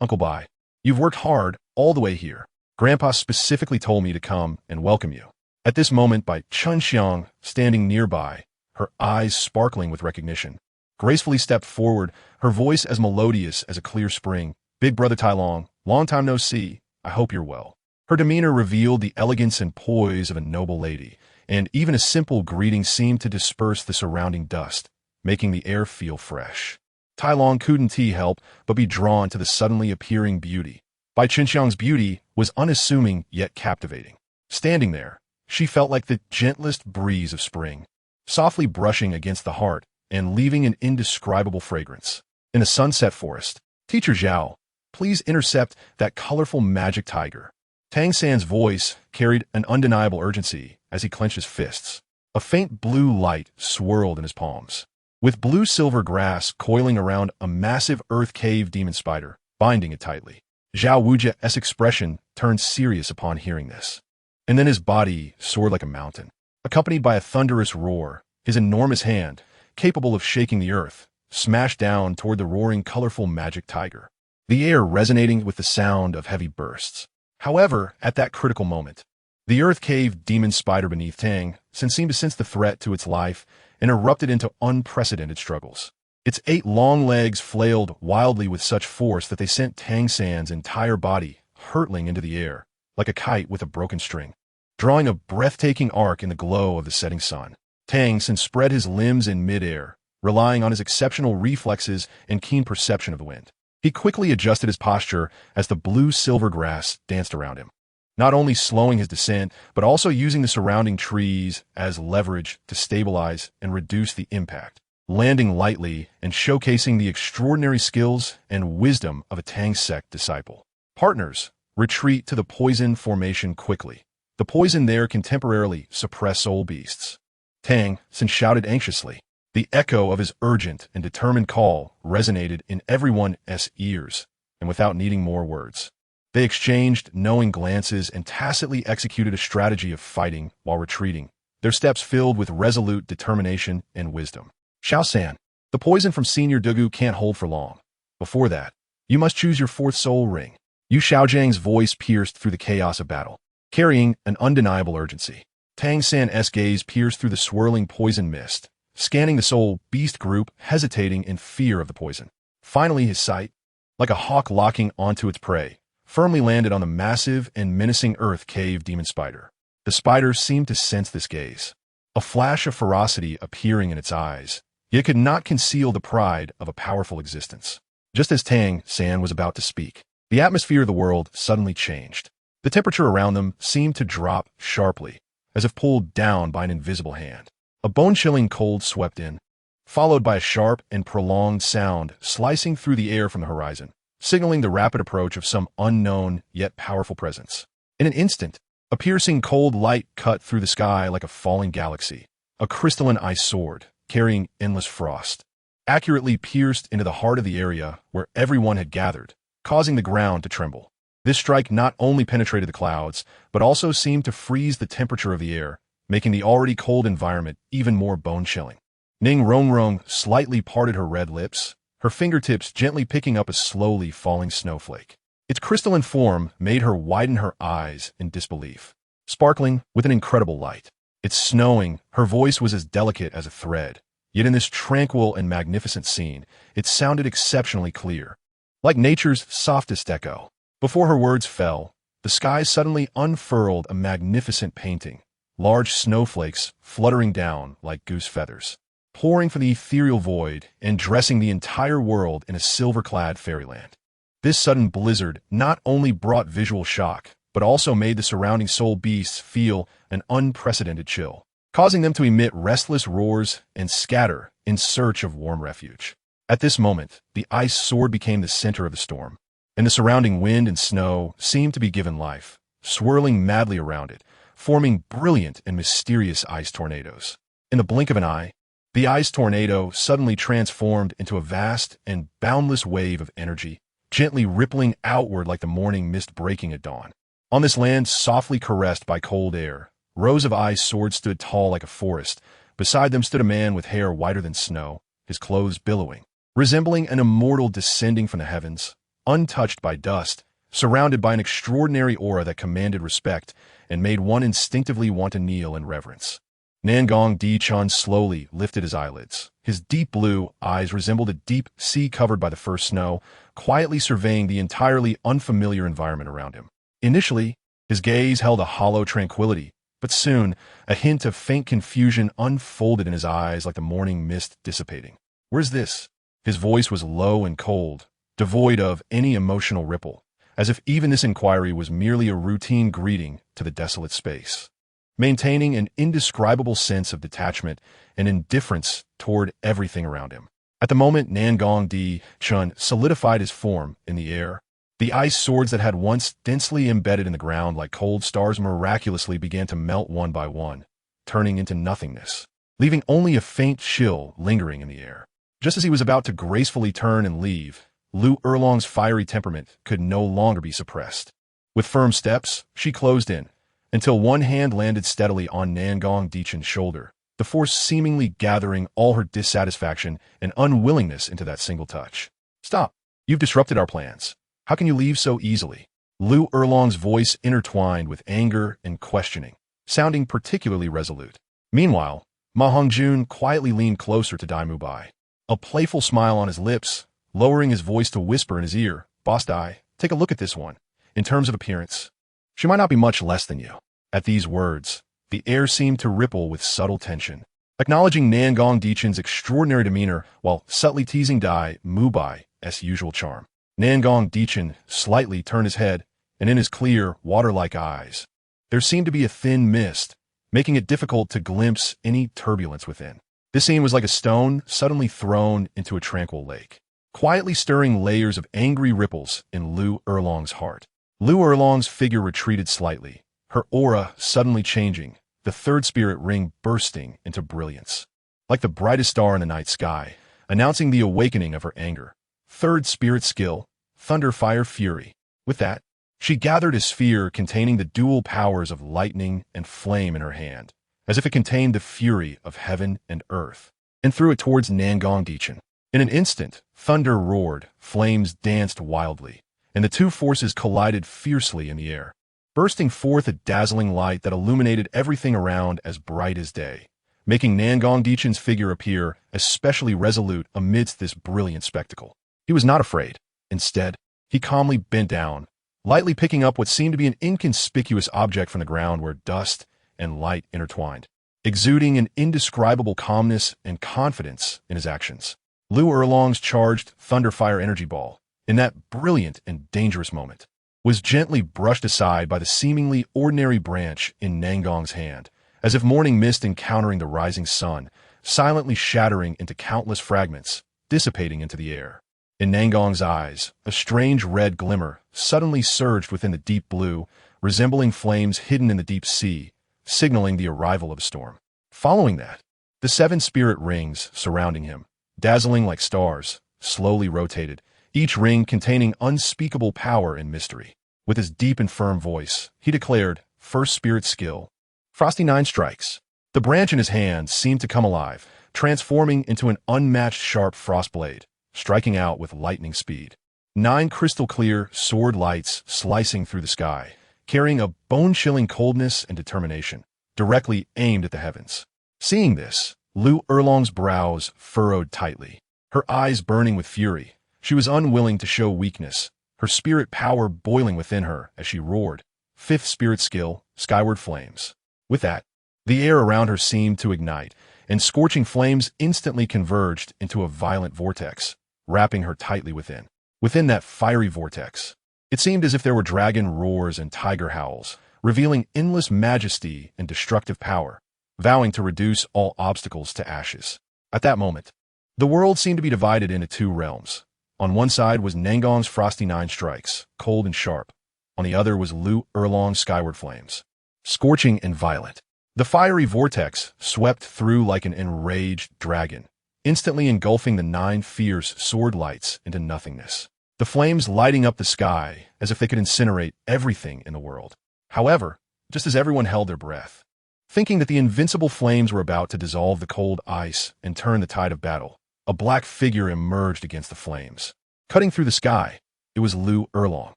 "Uncle Bai, you've worked hard all the way here. Grandpa specifically told me to come and welcome you." At this moment, Bai Chunxiang, standing nearby, her eyes sparkling with recognition, gracefully stepped forward, her voice as melodious as a clear spring. "Big brother Tai Long, long time no see. I hope you're well." Her demeanor revealed the elegance and poise of a noble lady, and even a simple greeting seemed to disperse the surrounding dust, making the air feel fresh. Tai Long couldn't help but be drawn to the suddenly appearing beauty. Bai Chunxiang's beauty was unassuming yet captivating. Standing there, she felt like the gentlest breeze of spring, softly brushing against the heart and leaving an indescribable fragrance. In the sunset forest, "Teacher Zhao, please intercept that colorful magic tiger." Tang San's voice carried an undeniable urgency as he clenched his fists. A faint blue light swirled in his palms, with blue-silver grass coiling around a massive earth cave demon spider, binding it tightly. Zhao Wujia's expression turned serious upon hearing this, and then his body soared like a mountain. Accompanied by a thunderous roar, his enormous hand, capable of shaking the earth, smashed down toward the roaring, colorful magic tiger, the air resonating with the sound of heavy bursts. However, at that critical moment, the earth cave demon spider beneath Tang seemed to sense the threat to its life and erupted into unprecedented struggles. Its 8 long legs flailed wildly with such force that they sent Tang San's entire body hurtling into the air, like a kite with a broken string. Drawing a breathtaking arc in the glow of the setting sun, Tang San spread his limbs in midair, relying on his exceptional reflexes and keen perception of the wind. He quickly adjusted his posture as the blue-silver grass danced around him, not only slowing his descent, but also using the surrounding trees as leverage to stabilize and reduce the impact, landing lightly and showcasing the extraordinary skills and wisdom of a Tang sect disciple. "Partners, retreat to the poison formation quickly. The poison there can temporarily suppress soul beasts." Tang San shouted anxiously. The echo of his urgent and determined call resonated in everyone's ears, and without needing more words, they exchanged knowing glances and tacitly executed a strategy of fighting while retreating, their steps filled with resolute determination and wisdom. "Xiao San, the poison from Senior Dugu can't hold for long. Before that, you must choose your 4th soul ring." Yu Xiaojiang's voice pierced through the chaos of battle, carrying an undeniable urgency. Tang San's gaze pierced through the swirling poison mist, scanning the soul beast group, hesitating in fear of the poison. Finally, his sight, like a hawk locking onto its prey, firmly landed on the massive and menacing earth cave demon spider. The spider seemed to sense this gaze, a flash of ferocity appearing in its eyes, yet could not conceal the pride of a powerful existence. Just as Tang San was about to speak, the atmosphere of the world suddenly changed. The temperature around them seemed to drop sharply, as if pulled down by an invisible hand. A bone-chilling cold swept in, followed by a sharp and prolonged sound slicing through the air from the horizon, signaling the rapid approach of some unknown yet powerful presence. In an instant, a piercing cold light cut through the sky like a falling galaxy. A crystalline ice sword, carrying endless frost, accurately pierced into the heart of the area where everyone had gathered, causing the ground to tremble. This strike not only penetrated the clouds, but also seemed to freeze the temperature of the air, making the already cold environment even more bone-chilling. Ning Rongrong slightly parted her red lips, her fingertips gently picking up a slowly falling snowflake. Its crystalline form made her widen her eyes in disbelief, sparkling with an incredible light. It's snowing, her voice was as delicate as a thread, yet in this tranquil and magnificent scene, it sounded exceptionally clear, like nature's softest echo. Before her words fell, the sky suddenly unfurled a magnificent painting, large snowflakes fluttering down like goose feathers, pouring from the ethereal void and dressing the entire world in a silver-clad fairyland. This sudden blizzard not only brought visual shock, but also made the surrounding soul beasts feel an unprecedented chill, causing them to emit restless roars and scatter in search of warm refuge. At this moment, the ice sword became the center of the storm, and the surrounding wind and snow seemed to be given life, swirling madly around it, forming brilliant and mysterious ice tornadoes. In the blink of an eye, the ice tornado suddenly transformed into a vast and boundless wave of energy, gently rippling outward like the morning mist breaking at dawn. On this land softly caressed by cold air, rows of ice swords stood tall like a forest. Beside them stood a man with hair whiter than snow, his clothes billowing, resembling an immortal descending from the heavens, untouched by dust, surrounded by an extraordinary aura that commanded respect and made one instinctively want to kneel in reverence. Nangong Di-chun slowly lifted his eyelids. His deep blue eyes resembled a deep sea covered by the first snow, quietly surveying the entirely unfamiliar environment around him. Initially, his gaze held a hollow tranquility, but soon a hint of faint confusion unfolded in his eyes like the morning mist dissipating. "Where's this?" His voice was low and cold, devoid of any emotional ripple, as if even this inquiry was merely a routine greeting to the desolate space, maintaining an indescribable sense of detachment and indifference toward everything around him. At the moment Nangong Di-chun solidified his form in the air, the ice swords that had once densely embedded in the ground like cold stars miraculously began to melt one by one, turning into nothingness, leaving only a faint chill lingering in the air. Just as he was about to gracefully turn and leave, Lu Erlong's fiery temperament could no longer be suppressed. With firm steps, she closed in, until one hand landed steadily on Nangong Di-chun's shoulder, the force seemingly gathering all her dissatisfaction and unwillingness into that single touch. "Stop! You've disrupted our plans. How can you leave so easily?" Lu Erlong's voice intertwined with anger and questioning, sounding particularly resolute. Meanwhile, Ma Hongjun quietly leaned closer to Dai Mubai, a playful smile on his lips, lowering his voice to whisper in his ear, "Boss Dai, take a look at this one. In terms of appearance, she might not be much less than you." At these words, the air seemed to ripple with subtle tension, acknowledging Nangong Di-chun's extraordinary demeanor while subtly teasing Dai Mubai's usual charm. Nangong Di-chun slightly turned his head, and in his clear, water-like eyes, there seemed to be a thin mist, making it difficult to glimpse any turbulence within. This scene was like a stone suddenly thrown into a tranquil lake, quietly stirring layers of angry ripples in Lu Erlong's heart. Lu Erlong's figure retreated slightly, her aura suddenly changing, the third spirit ring bursting into brilliance, like the brightest star in the night sky, announcing the awakening of her anger. Third spirit skill, Thunder Fire Fury. With that, she gathered a sphere containing the dual powers of lightning and flame in her hand, as if it contained the fury of heaven and earth, and threw it towards Nangong Di-chun. In an instant, thunder roared, flames danced wildly, and the two forces collided fiercely in the air, bursting forth a dazzling light that illuminated everything around as bright as day, making Nangong Di-chun's figure appear especially resolute amidst this brilliant spectacle. He was not afraid. Instead, he calmly bent down, lightly picking up what seemed to be an inconspicuous object from the ground where dust and light intertwined, exuding an indescribable calmness and confidence in his actions. Lu Erlong's charged Thunderfire energy ball, in that brilliant and dangerous moment, was gently brushed aside by the seemingly ordinary branch in Nangong's hand, as if morning mist encountering the rising sun, silently shattering into countless fragments, dissipating into the air. In Nangong's eyes, a strange red glimmer suddenly surged within the deep blue, resembling flames hidden in the deep sea, signaling the arrival of a storm. Following that, the 7 spirit rings surrounding him, dazzling like stars, slowly rotated, each ring containing unspeakable power and mystery. With his deep and firm voice, he declared, "First spirit skill. Frosty 9 strikes." The branch in his hand seemed to come alive, transforming into an unmatched sharp frost blade, striking out with lightning speed. 9 crystal-clear sword lights slicing through the sky, carrying a bone-chilling coldness and determination, directly aimed at the heavens. Seeing this, Lu Erlong's brows furrowed tightly, her eyes burning with fury. She was unwilling to show weakness, her spirit power boiling within her as she roared, "Fifth spirit skill, skyward flames." With that, the air around her seemed to ignite, and scorching flames instantly converged into a violent vortex, wrapping her tightly within. Within that fiery vortex, it seemed as if there were dragon roars and tiger howls, revealing endless majesty and destructive power, vowing to reduce all obstacles to ashes. At that moment, the world seemed to be divided into 2 realms. On one side was Nangong's frosty 9 strikes, cold and sharp. On the other was Lu Erlong's skyward flames, scorching and violent. The fiery vortex swept through like an enraged dragon, instantly engulfing the 9 fierce sword lights into nothingness. The flames lighting up the sky as if they could incinerate everything in the world. However, just as everyone held their breath, thinking that the invincible flames were about to dissolve the cold ice and turn the tide of battle, a black figure emerged against the flames. Cutting through the sky, it was Lu Erlong.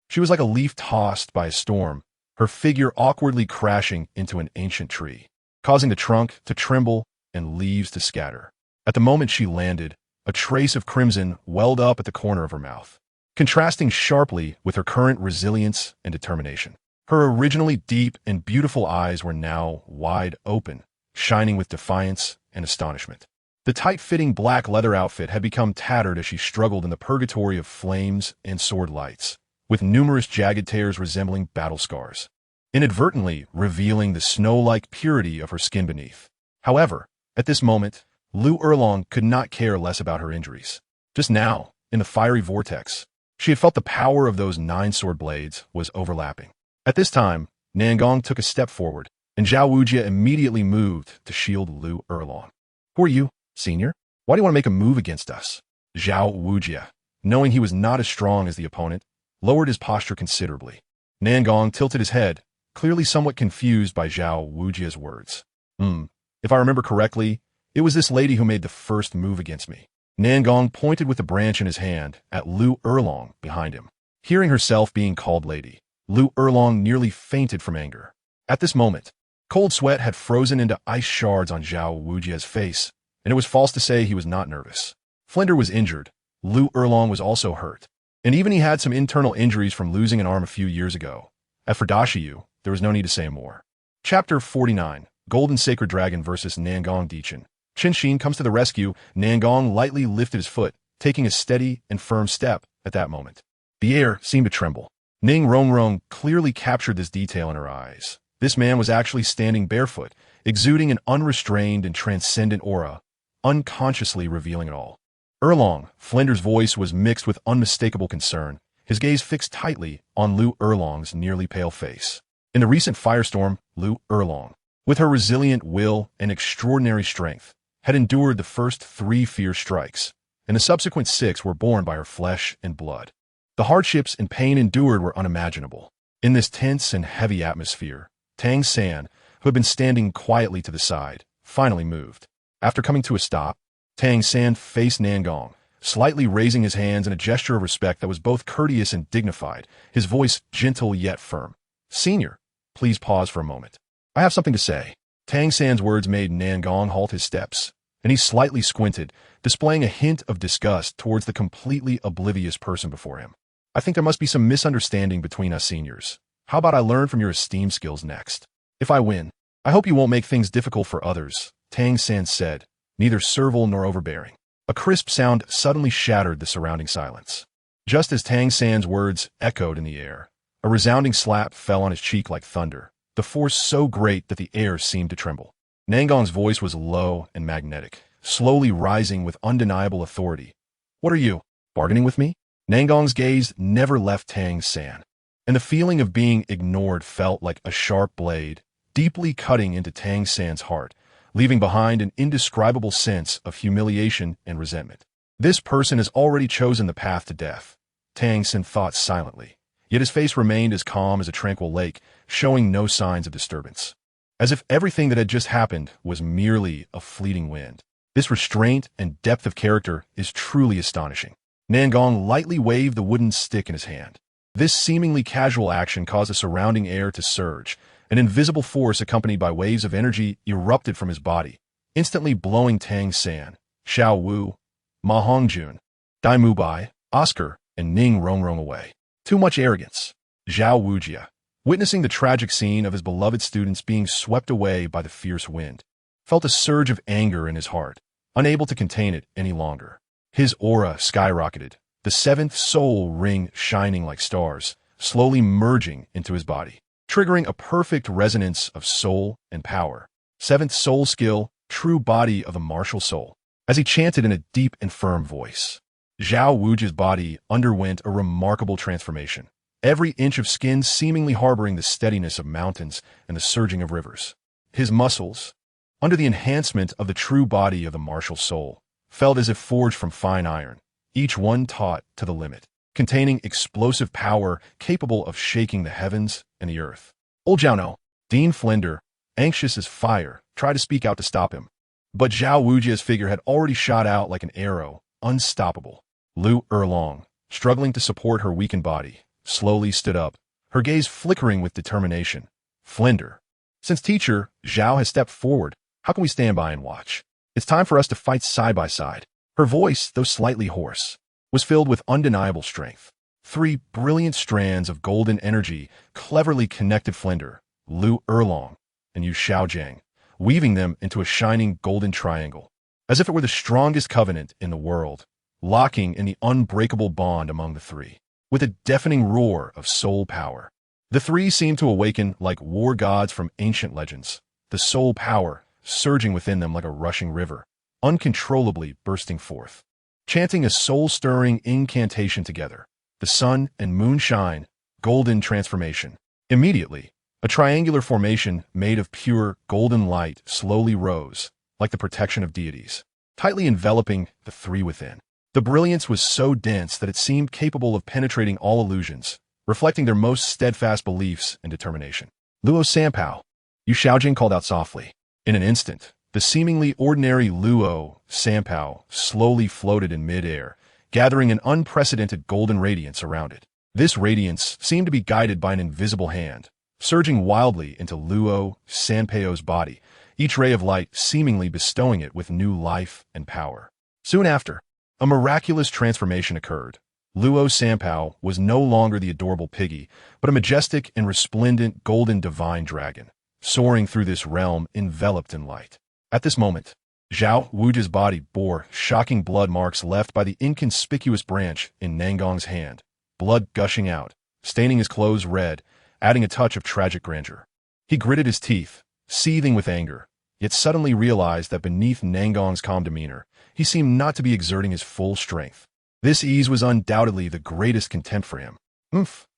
She was like a leaf tossed by a storm, her figure awkwardly crashing into an ancient tree, causing the trunk to tremble and leaves to scatter. At the moment she landed, a trace of crimson welled up at the corner of her mouth, contrasting sharply with her current resilience and determination. Her originally deep and beautiful eyes were now wide open, shining with defiance and astonishment. The tight-fitting black leather outfit had become tattered as she struggled in the purgatory of flames and sword lights, with numerous jagged tears resembling battle scars, inadvertently revealing the snow-like purity of her skin beneath. However, at this moment, Lu Erlong could not care less about her injuries. Just now, in the fiery vortex, she had felt the power of those 9 sword blades was overlapping. At this time, Nangong took a step forward, and Zhao Wujia immediately moved to shield Lu Erlong. "Who are you, senior? Why do you want to make a move against us?" Zhao Wujia, knowing he was not as strong as the opponent, lowered his posture considerably. Nangong tilted his head, clearly somewhat confused by Zhao Wujia's words. If I remember correctly, it was this lady who made the first move against me." Nangong pointed with the branch in his hand at Lu Erlong behind him. Hearing herself being called lady, Lu Erlong nearly fainted from anger. At this moment, cold sweat had frozen into ice shards on Zhao Wujia's face, and it was false to say he was not nervous. Flinder was injured, Lu Erlong was also hurt, and even he had some internal injuries from losing an arm a few years ago. As for Dashiyu, there was no need to say more. Chapter 49, Golden Sacred Dragon vs. Nangong Dichin. Qin Xin comes to the rescue. Nangong lightly lifted his foot, taking a steady and firm step at that moment. The air seemed to tremble. Ning Rongrong clearly captured this detail in her eyes. This man was actually standing barefoot, exuding an unrestrained and transcendent aura, unconsciously revealing it all. Erlong, Flinder's voice was mixed with unmistakable concern, his gaze fixed tightly on Lu Erlong's nearly pale face. In the recent firestorm, Lu Erlong, with her resilient will and extraordinary strength, had endured the first 3 fierce strikes, and the subsequent 6 were borne by her flesh and blood. The hardships and pain endured were unimaginable. In this tense and heavy atmosphere, Tang San, who had been standing quietly to the side, finally moved. After coming to a stop, Tang San faced Nangong, slightly raising his hands in a gesture of respect that was both courteous and dignified, his voice gentle yet firm. "Senior, please pause for a moment. I have something to say." Tang San's words made Nangong halt his steps, and he slightly squinted, displaying a hint of disgust towards the completely oblivious person before him. "I think there must be some misunderstanding between us seniors. How about I learn from your esteem skills next? If I win, I hope you won't make things difficult for others," Tang San said, neither servile nor overbearing. A crisp sound suddenly shattered the surrounding silence. Just as Tang San's words echoed in the air, a resounding slap fell on his cheek like thunder, the force so great that the air seemed to tremble. Nangong's voice was low and magnetic, slowly rising with undeniable authority. "What are you, bargaining with me?" Nangong's gaze never left Tang San, and the feeling of being ignored felt like a sharp blade, deeply cutting into Tang San's heart, leaving behind an indescribable sense of humiliation and resentment. This person has already chosen the path to death, Tang Xin thought silently. Yet his face remained as calm as a tranquil lake, showing no signs of disturbance. As if everything that had just happened was merely a fleeting wind. This restraint and depth of character is truly astonishing. Nangong lightly waved the wooden stick in his hand. This seemingly casual action caused the surrounding air to surge. An invisible force accompanied by waves of energy erupted from his body, instantly blowing Tang San, Xiao Wu, Ma Hongjun, Dai Mubai, Oscar, and Ning Rongrong away. Too much arrogance. Zhao Wujia, witnessing the tragic scene of his beloved students being swept away by the fierce wind, felt a surge of anger in his heart, unable to contain it any longer. His aura skyrocketed, the seventh soul ring shining like stars, slowly merging into his body, triggering a perfect resonance of soul and power. Seventh soul skill, true body of the martial soul. As he chanted in a deep and firm voice, Zhao Wujia's body underwent a remarkable transformation, every inch of skin seemingly harboring the steadiness of mountains and the surging of rivers. His muscles, under the enhancement of the true body of the martial soul, felt as if forged from fine iron, each one taut to the limit, containing explosive power capable of shaking the heavens and the earth. Old Zhao, Dean Flender, anxious as fire, tried to speak out to stop him. But Zhao Wujia's figure had already shot out like an arrow, unstoppable. Lu Erlong, struggling to support her weakened body, slowly stood up, her gaze flickering with determination. Flender, since teacher Zhao has stepped forward, how can we stand by and watch? It's time for us to fight side by side. Her voice, though slightly hoarse, was filled with undeniable strength. Three brilliant strands of golden energy cleverly connected Flender, Lu Erlong, and Yu Xiaojiang, weaving them into a shining golden triangle, as if it were the strongest covenant in the world, locking in the unbreakable bond among the three. With a deafening roar of soul power, the three seemed to awaken like war gods from ancient legends, the soul power surging within them like a rushing river, uncontrollably bursting forth. Chanting a soul-stirring incantation together, the sun and moon shine, golden transformation. Immediately, a triangular formation made of pure golden light slowly rose, like the protection of deities, tightly enveloping the three within. The brilliance was so dense that it seemed capable of penetrating all illusions, reflecting their most steadfast beliefs and determination. Luo Sanpao, Yu Xiaojing called out softly. In an instant, the seemingly ordinary Luo Sanpao slowly floated in midair, gathering an unprecedented golden radiance around it. This radiance seemed to be guided by an invisible hand, surging wildly into Luo Sanpao's body, each ray of light seemingly bestowing it with new life and power. Soon after, a miraculous transformation occurred. Luo Sanpao was no longer the adorable piggy, but a majestic and resplendent golden divine dragon, soaring through this realm enveloped in light. At this moment, Zhao Wujia's body bore shocking blood marks left by the inconspicuous branch in Nangong's hand, blood gushing out, staining his clothes red, adding a touch of tragic grandeur. He gritted his teeth, seething with anger, yet suddenly realized that beneath Nangong's calm demeanor, he seemed not to be exerting his full strength. This ease was undoubtedly the greatest contempt for him.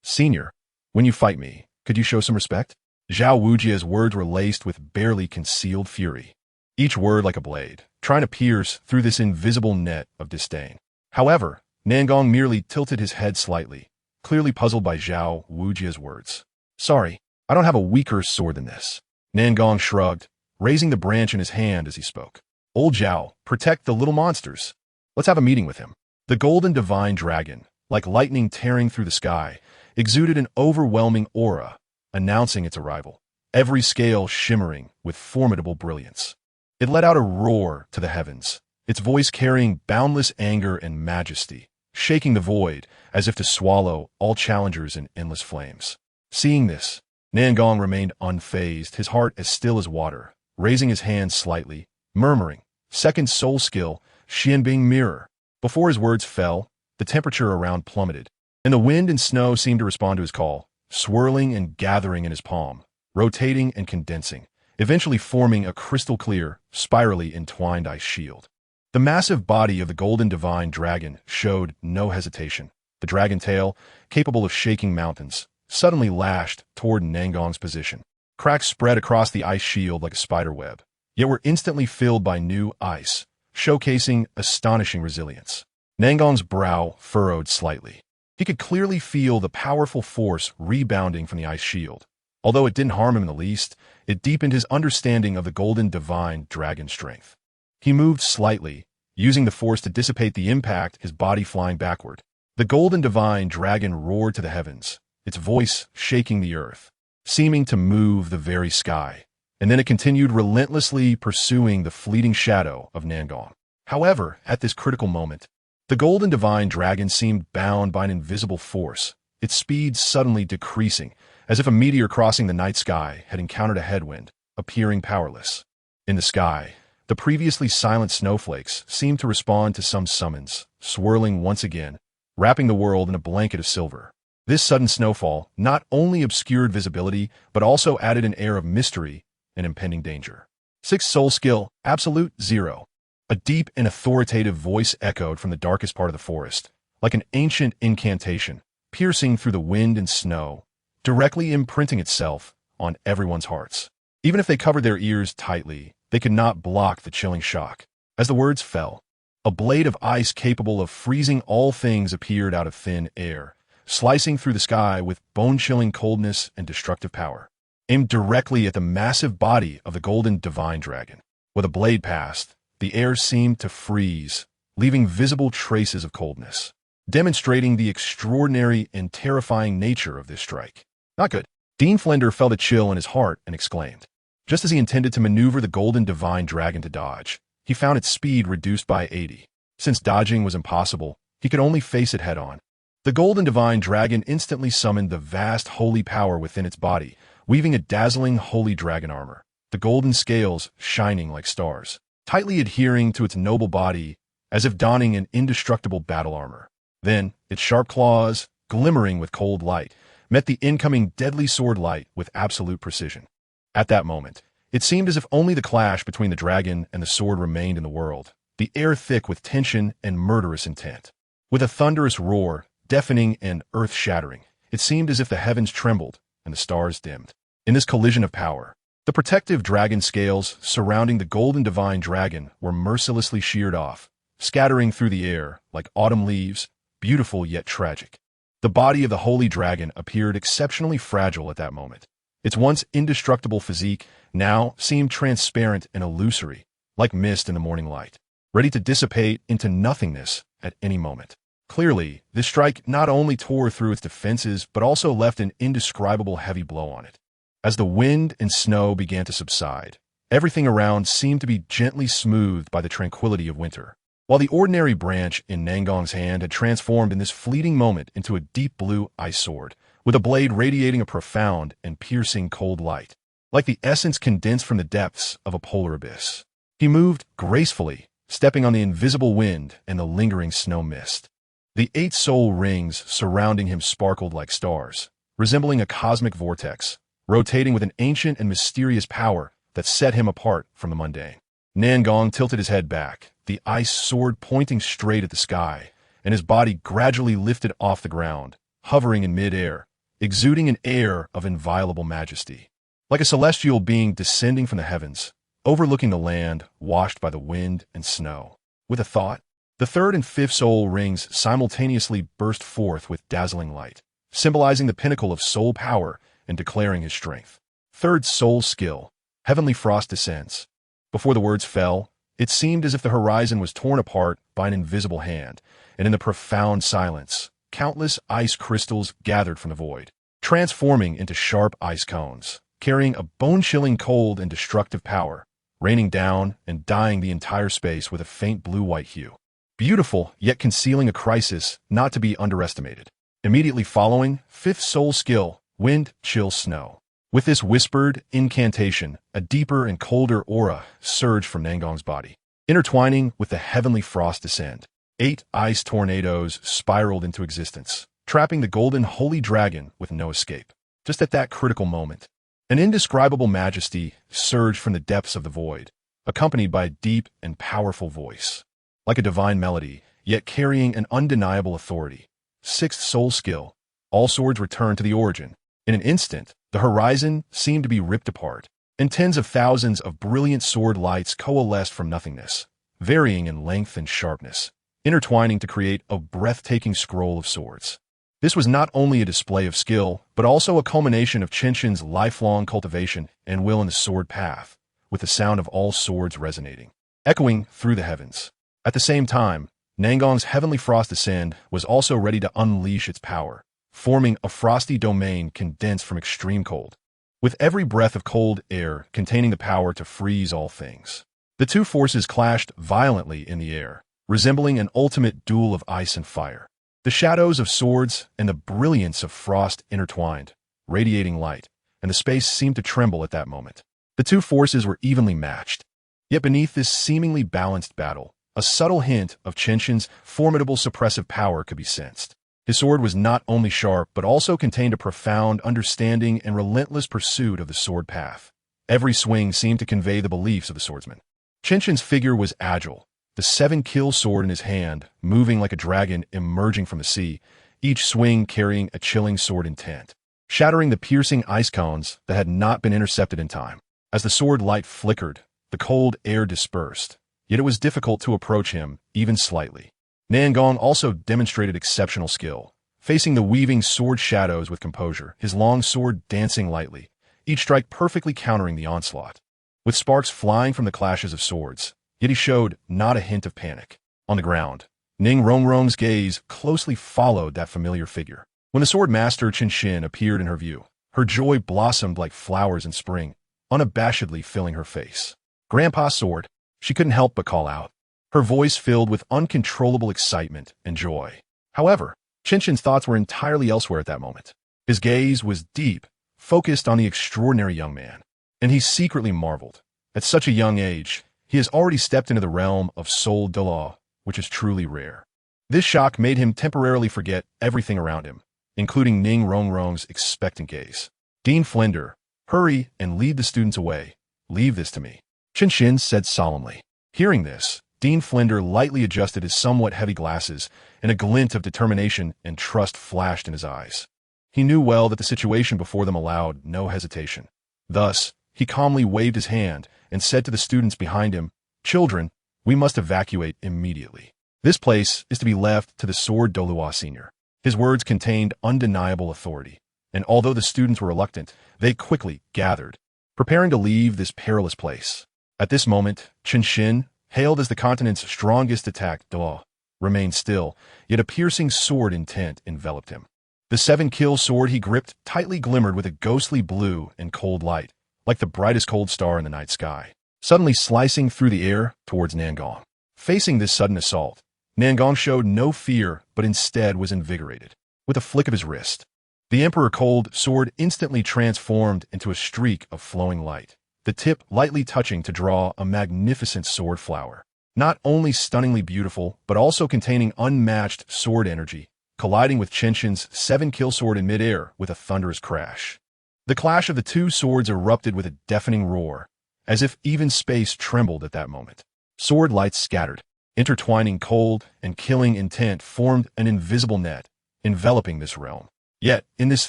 Senior, when you fight me, could you show some respect? Zhao Wujia's words were laced with barely concealed fury, each word like a blade, trying to pierce through this invisible net of disdain. However, Nangong merely tilted his head slightly, clearly puzzled by Zhao Wujia's words. Sorry, I don't have a weaker sword than this. Nangong shrugged, raising the branch in his hand as he spoke. Old Zhao, protect the little monsters. Let's have a meeting with him. The golden divine dragon, like lightning tearing through the sky, exuded an overwhelming aura, announcing its arrival, every scale shimmering with formidable brilliance. It let out a roar to the heavens, its voice carrying boundless anger and majesty, shaking the void as if to swallow all challengers in endless flames. Seeing this, Nangong remained unfazed, his heart as still as water, raising his hand slightly, murmuring, second soul skill, Xianbing mirror. Before his words fell, the temperature around plummeted, and the wind and snow seemed to respond to his call, swirling and gathering in his palm, rotating and condensing, eventually forming a crystal-clear, spirally entwined ice shield. The massive body of the golden divine dragon showed no hesitation. The dragon tail, capable of shaking mountains, suddenly lashed toward Nangong's position. Cracks spread across the ice shield like a spider web, yet were instantly filled by new ice, showcasing astonishing resilience. Nangong's brow furrowed slightly. He could clearly feel the powerful force rebounding from the ice shield. Although it didn't harm him in the least, it deepened his understanding of the golden divine dragon strength. He moved slightly, using the force to dissipate the impact, his body flying backward. The golden divine dragon roared to the heavens, its voice shaking the earth, seeming to move the very sky. And then it continued relentlessly pursuing the fleeting shadow of Nangong. However, at this critical moment, the golden divine dragon seemed bound by an invisible force, its speed suddenly decreasing, as if a meteor crossing the night sky had encountered a headwind, appearing powerless. In the sky, the previously silent snowflakes seemed to respond to some summons, swirling once again, wrapping the world in a blanket of silver. This sudden snowfall not only obscured visibility, but also added an air of mystery and impending danger. 6th soul skill, absolute 0. A deep and authoritative voice echoed from the darkest part of the forest, like an ancient incantation, piercing through the wind and snow, directly imprinting itself on everyone's hearts. Even if they covered their ears tightly, they could not block the chilling shock. As the words fell, a blade of ice capable of freezing all things appeared out of thin air, slicing through the sky with bone-chilling coldness and destructive power. Aimed directly at the massive body of the golden divine dragon. Where the blade passed, the air seemed to freeze, leaving visible traces of coldness, demonstrating the extraordinary and terrifying nature of this strike. Not good. Dean Flender felt a chill in his heart and exclaimed. Just as he intended to maneuver the golden divine dragon to dodge, he found its speed reduced by 80. Since dodging was impossible, he could only face it head-on. The golden divine dragon instantly summoned the vast holy power within its body, weaving a dazzling holy dragon armor, the golden scales shining like stars, tightly adhering to its noble body as if donning an indestructible battle armor. Then, its sharp claws, glimmering with cold light, met the incoming deadly sword light with absolute precision. At that moment, it seemed as if only the clash between the dragon and the sword remained in the world, the air thick with tension and murderous intent. With a thunderous roar, deafening and earth-shattering, it seemed as if the heavens trembled and the stars dimmed. In this collision of power, the protective dragon scales surrounding the golden divine dragon were mercilessly sheared off, scattering through the air like autumn leaves, beautiful yet tragic. The body of the holy dragon appeared exceptionally fragile at that moment. Its once indestructible physique now seemed transparent and illusory, like mist in the morning light, ready to dissipate into nothingness at any moment. Clearly, this strike not only tore through its defenses but also left an indescribable heavy blow on it. As the wind and snow began to subside, everything around seemed to be gently smoothed by the tranquility of winter. While the ordinary branch in Nangong's hand had transformed in this fleeting moment into a deep blue ice sword, with a blade radiating a profound and piercing cold light, like the essence condensed from the depths of a polar abyss. He moved gracefully, stepping on the invisible wind and the lingering snow mist. The 8 soul rings surrounding him sparkled like stars, resembling a cosmic vortex, rotating with an ancient and mysterious power that set him apart from the mundane. Nangong tilted his head back, the ice sword pointing straight at the sky, and his body gradually lifted off the ground, hovering in mid-air, exuding an air of inviolable majesty. Like a celestial being descending from the heavens, overlooking the land washed by the wind and snow. With a thought, the 3rd and 5th soul rings simultaneously burst forth with dazzling light, symbolizing the pinnacle of soul power and declaring his strength. 3rd soul skill, heavenly frost descends. Before the words fell, it seemed as if the horizon was torn apart by an invisible hand, and in the profound silence, countless ice crystals gathered from the void, transforming into sharp ice cones, carrying a bone-chilling cold and destructive power, raining down and dyeing the entire space with a faint blue-white hue. Beautiful, yet concealing a crisis not to be underestimated. Immediately following, 5th soul skill, wind, chill, snow. With this whispered incantation, a deeper and colder aura surged from Nangong's body, intertwining with the heavenly frost descend. 8 ice tornadoes spiraled into existence, trapping the golden holy dragon with no escape. Just at that critical moment, an indescribable majesty surged from the depths of the void, accompanied by a deep and powerful voice. Like a divine melody, yet carrying an undeniable authority. 6th soul skill, all swords returned to the origin. In an instant, the horizon seemed to be ripped apart, and tens of thousands of brilliant sword lights coalesced from nothingness, varying in length and sharpness, intertwining to create a breathtaking scroll of swords. This was not only a display of skill, but also a culmination of Qian lifelong cultivation and will in the sword path, with the sound of all swords resonating, echoing through the heavens. At the same time, Nangong's heavenly frost descend was also ready to unleash its power, forming a frosty domain condensed from extreme cold, with every breath of cold air containing the power to freeze all things. The two forces clashed violently in the air, resembling an ultimate duel of ice and fire. The shadows of swords and the brilliance of frost intertwined, radiating light, and the space seemed to tremble at that moment. The two forces were evenly matched. Yet beneath this seemingly balanced battle, a subtle hint of Qian's formidable suppressive power could be sensed. His sword was not only sharp, but also contained a profound understanding and relentless pursuit of the sword path. Every swing seemed to convey the beliefs of the swordsman. Qian's figure was agile, the seven-kill sword in his hand, moving like a dragon emerging from the sea, each swing carrying a chilling sword intent, shattering the piercing ice cones that had not been intercepted in time. As the sword light flickered, the cold air dispersed, yet it was difficult to approach him, even slightly. Nangong also demonstrated exceptional skill, facing the weaving sword shadows with composure, his long sword dancing lightly, each strike perfectly countering the onslaught. With sparks flying from the clashes of swords, yet he showed not a hint of panic. On the ground, Ning Rongrong's gaze closely followed that familiar figure. When the sword master Qian appeared in her view, her joy blossomed like flowers in spring, unabashedly filling her face. "Grandpa's sword," she couldn't help but call out, her voice filled with uncontrollable excitement and joy. However, Qian's thoughts were entirely elsewhere at that moment. His gaze was deep, focused on the extraordinary young man, and he secretly marveled. At such a young age, he has already stepped into the realm of soul Douluo, which is truly rare. This shock made him temporarily forget everything around him, including Ning Rongrong's expectant gaze. "Dean Flender, hurry and lead the students away. Leave this to me," Qian said solemnly. Hearing this, Dean Flender lightly adjusted his somewhat heavy glasses, and a glint of determination and trust flashed in his eyes. He knew well that the situation before them allowed no hesitation. Thus, he calmly waved his hand and said to the students behind him, "Children, we must evacuate immediately. This place is to be left to the Sword Douluo Senior." His words contained undeniable authority, and although the students were reluctant, they quickly gathered, preparing to leave this perilous place. At this moment, Qian, hailed as the continent's strongest attack, Douluo, remained still, yet a piercing sword intent enveloped him. The seven-kill sword he gripped tightly glimmered with a ghostly blue and cold light, like the brightest cold star in the night sky, suddenly slicing through the air towards Nangong. Facing this sudden assault, Nangong showed no fear, but instead was invigorated. With a flick of his wrist, the Emperor Cold sword instantly transformed into a streak of flowing light, the tip lightly touching to draw a magnificent sword flower, not only stunningly beautiful, but also containing unmatched sword energy, colliding with Qian's seven-kill sword in midair with a thunderous crash. The clash of the two swords erupted with a deafening roar, as if even space trembled at that moment. Sword lights scattered, intertwining cold and killing intent formed an invisible net, enveloping this realm. Yet, in this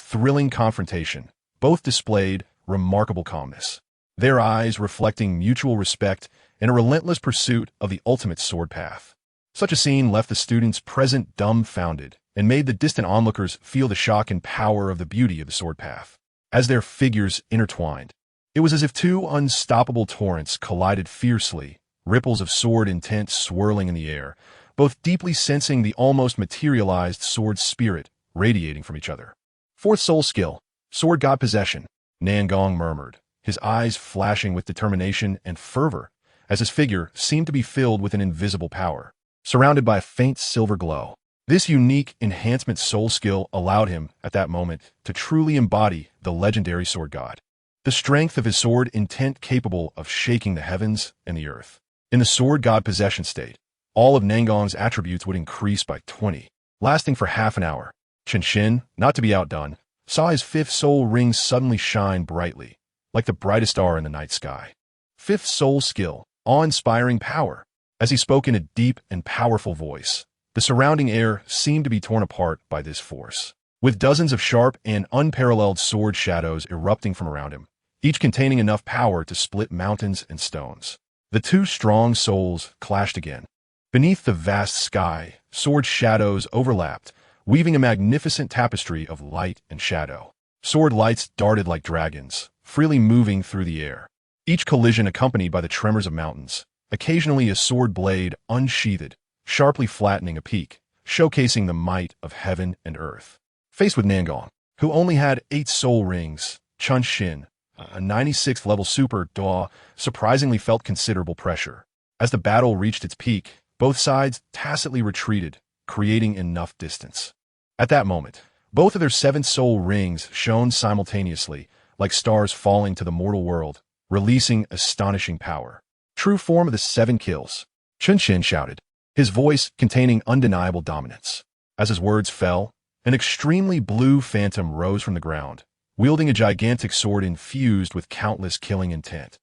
thrilling confrontation, both displayed remarkable calmness, their eyes reflecting mutual respect and a relentless pursuit of the ultimate sword path. Such a scene left the students present dumbfounded and made the distant onlookers feel the shock and power of the beauty of the sword path. As their figures intertwined, it was as if two unstoppable torrents collided fiercely, ripples of sword intent swirling in the air, both deeply sensing the almost materialized sword spirit radiating from each other. "Fourth soul skill, sword god possession," Nangong murmured, his eyes flashing with determination and fervor, as his figure seemed to be filled with an invisible power, surrounded by a faint silver glow. This unique enhancement soul skill allowed him, at that moment, to truly embody the legendary sword god. The strength of his sword intent capable of shaking the heavens and the earth. In the sword god possession state, all of Nangong's attributes would increase by 20, lasting for half an hour. Qian, not to be outdone, saw his fifth soul ring suddenly shine brightly, like the brightest star in the night sky. Fifth soul skill, awe-inspiring power. As he spoke in a deep and powerful voice, the surrounding air seemed to be torn apart by this force, with dozens of sharp and unparalleled sword shadows erupting from around him, each containing enough power to split mountains and stones. The two strong souls clashed again, Beneath the vast sky, sword shadows overlapped, weaving a magnificent tapestry of light and shadow. Sword lights darted like dragons, freely moving through the air, each collision accompanied by the tremors of mountains, occasionally a sword blade unsheathed, sharply flattening a peak, showcasing the might of heaven and earth. Faced with Nangong, who only had 8 soul rings, Chun Xin, a 96th level super Duo, surprisingly felt considerable pressure. As the battle reached its peak, both sides tacitly retreated, creating enough distance. At that moment, both of their 7 soul rings shone simultaneously, like stars falling to the mortal world, releasing astonishing power. True form of the 7 kills, Chun Xin shouted, his voice containing undeniable dominance. As his words fell, an extremely blue phantom rose from the ground, wielding a gigantic sword infused with countless killing intent.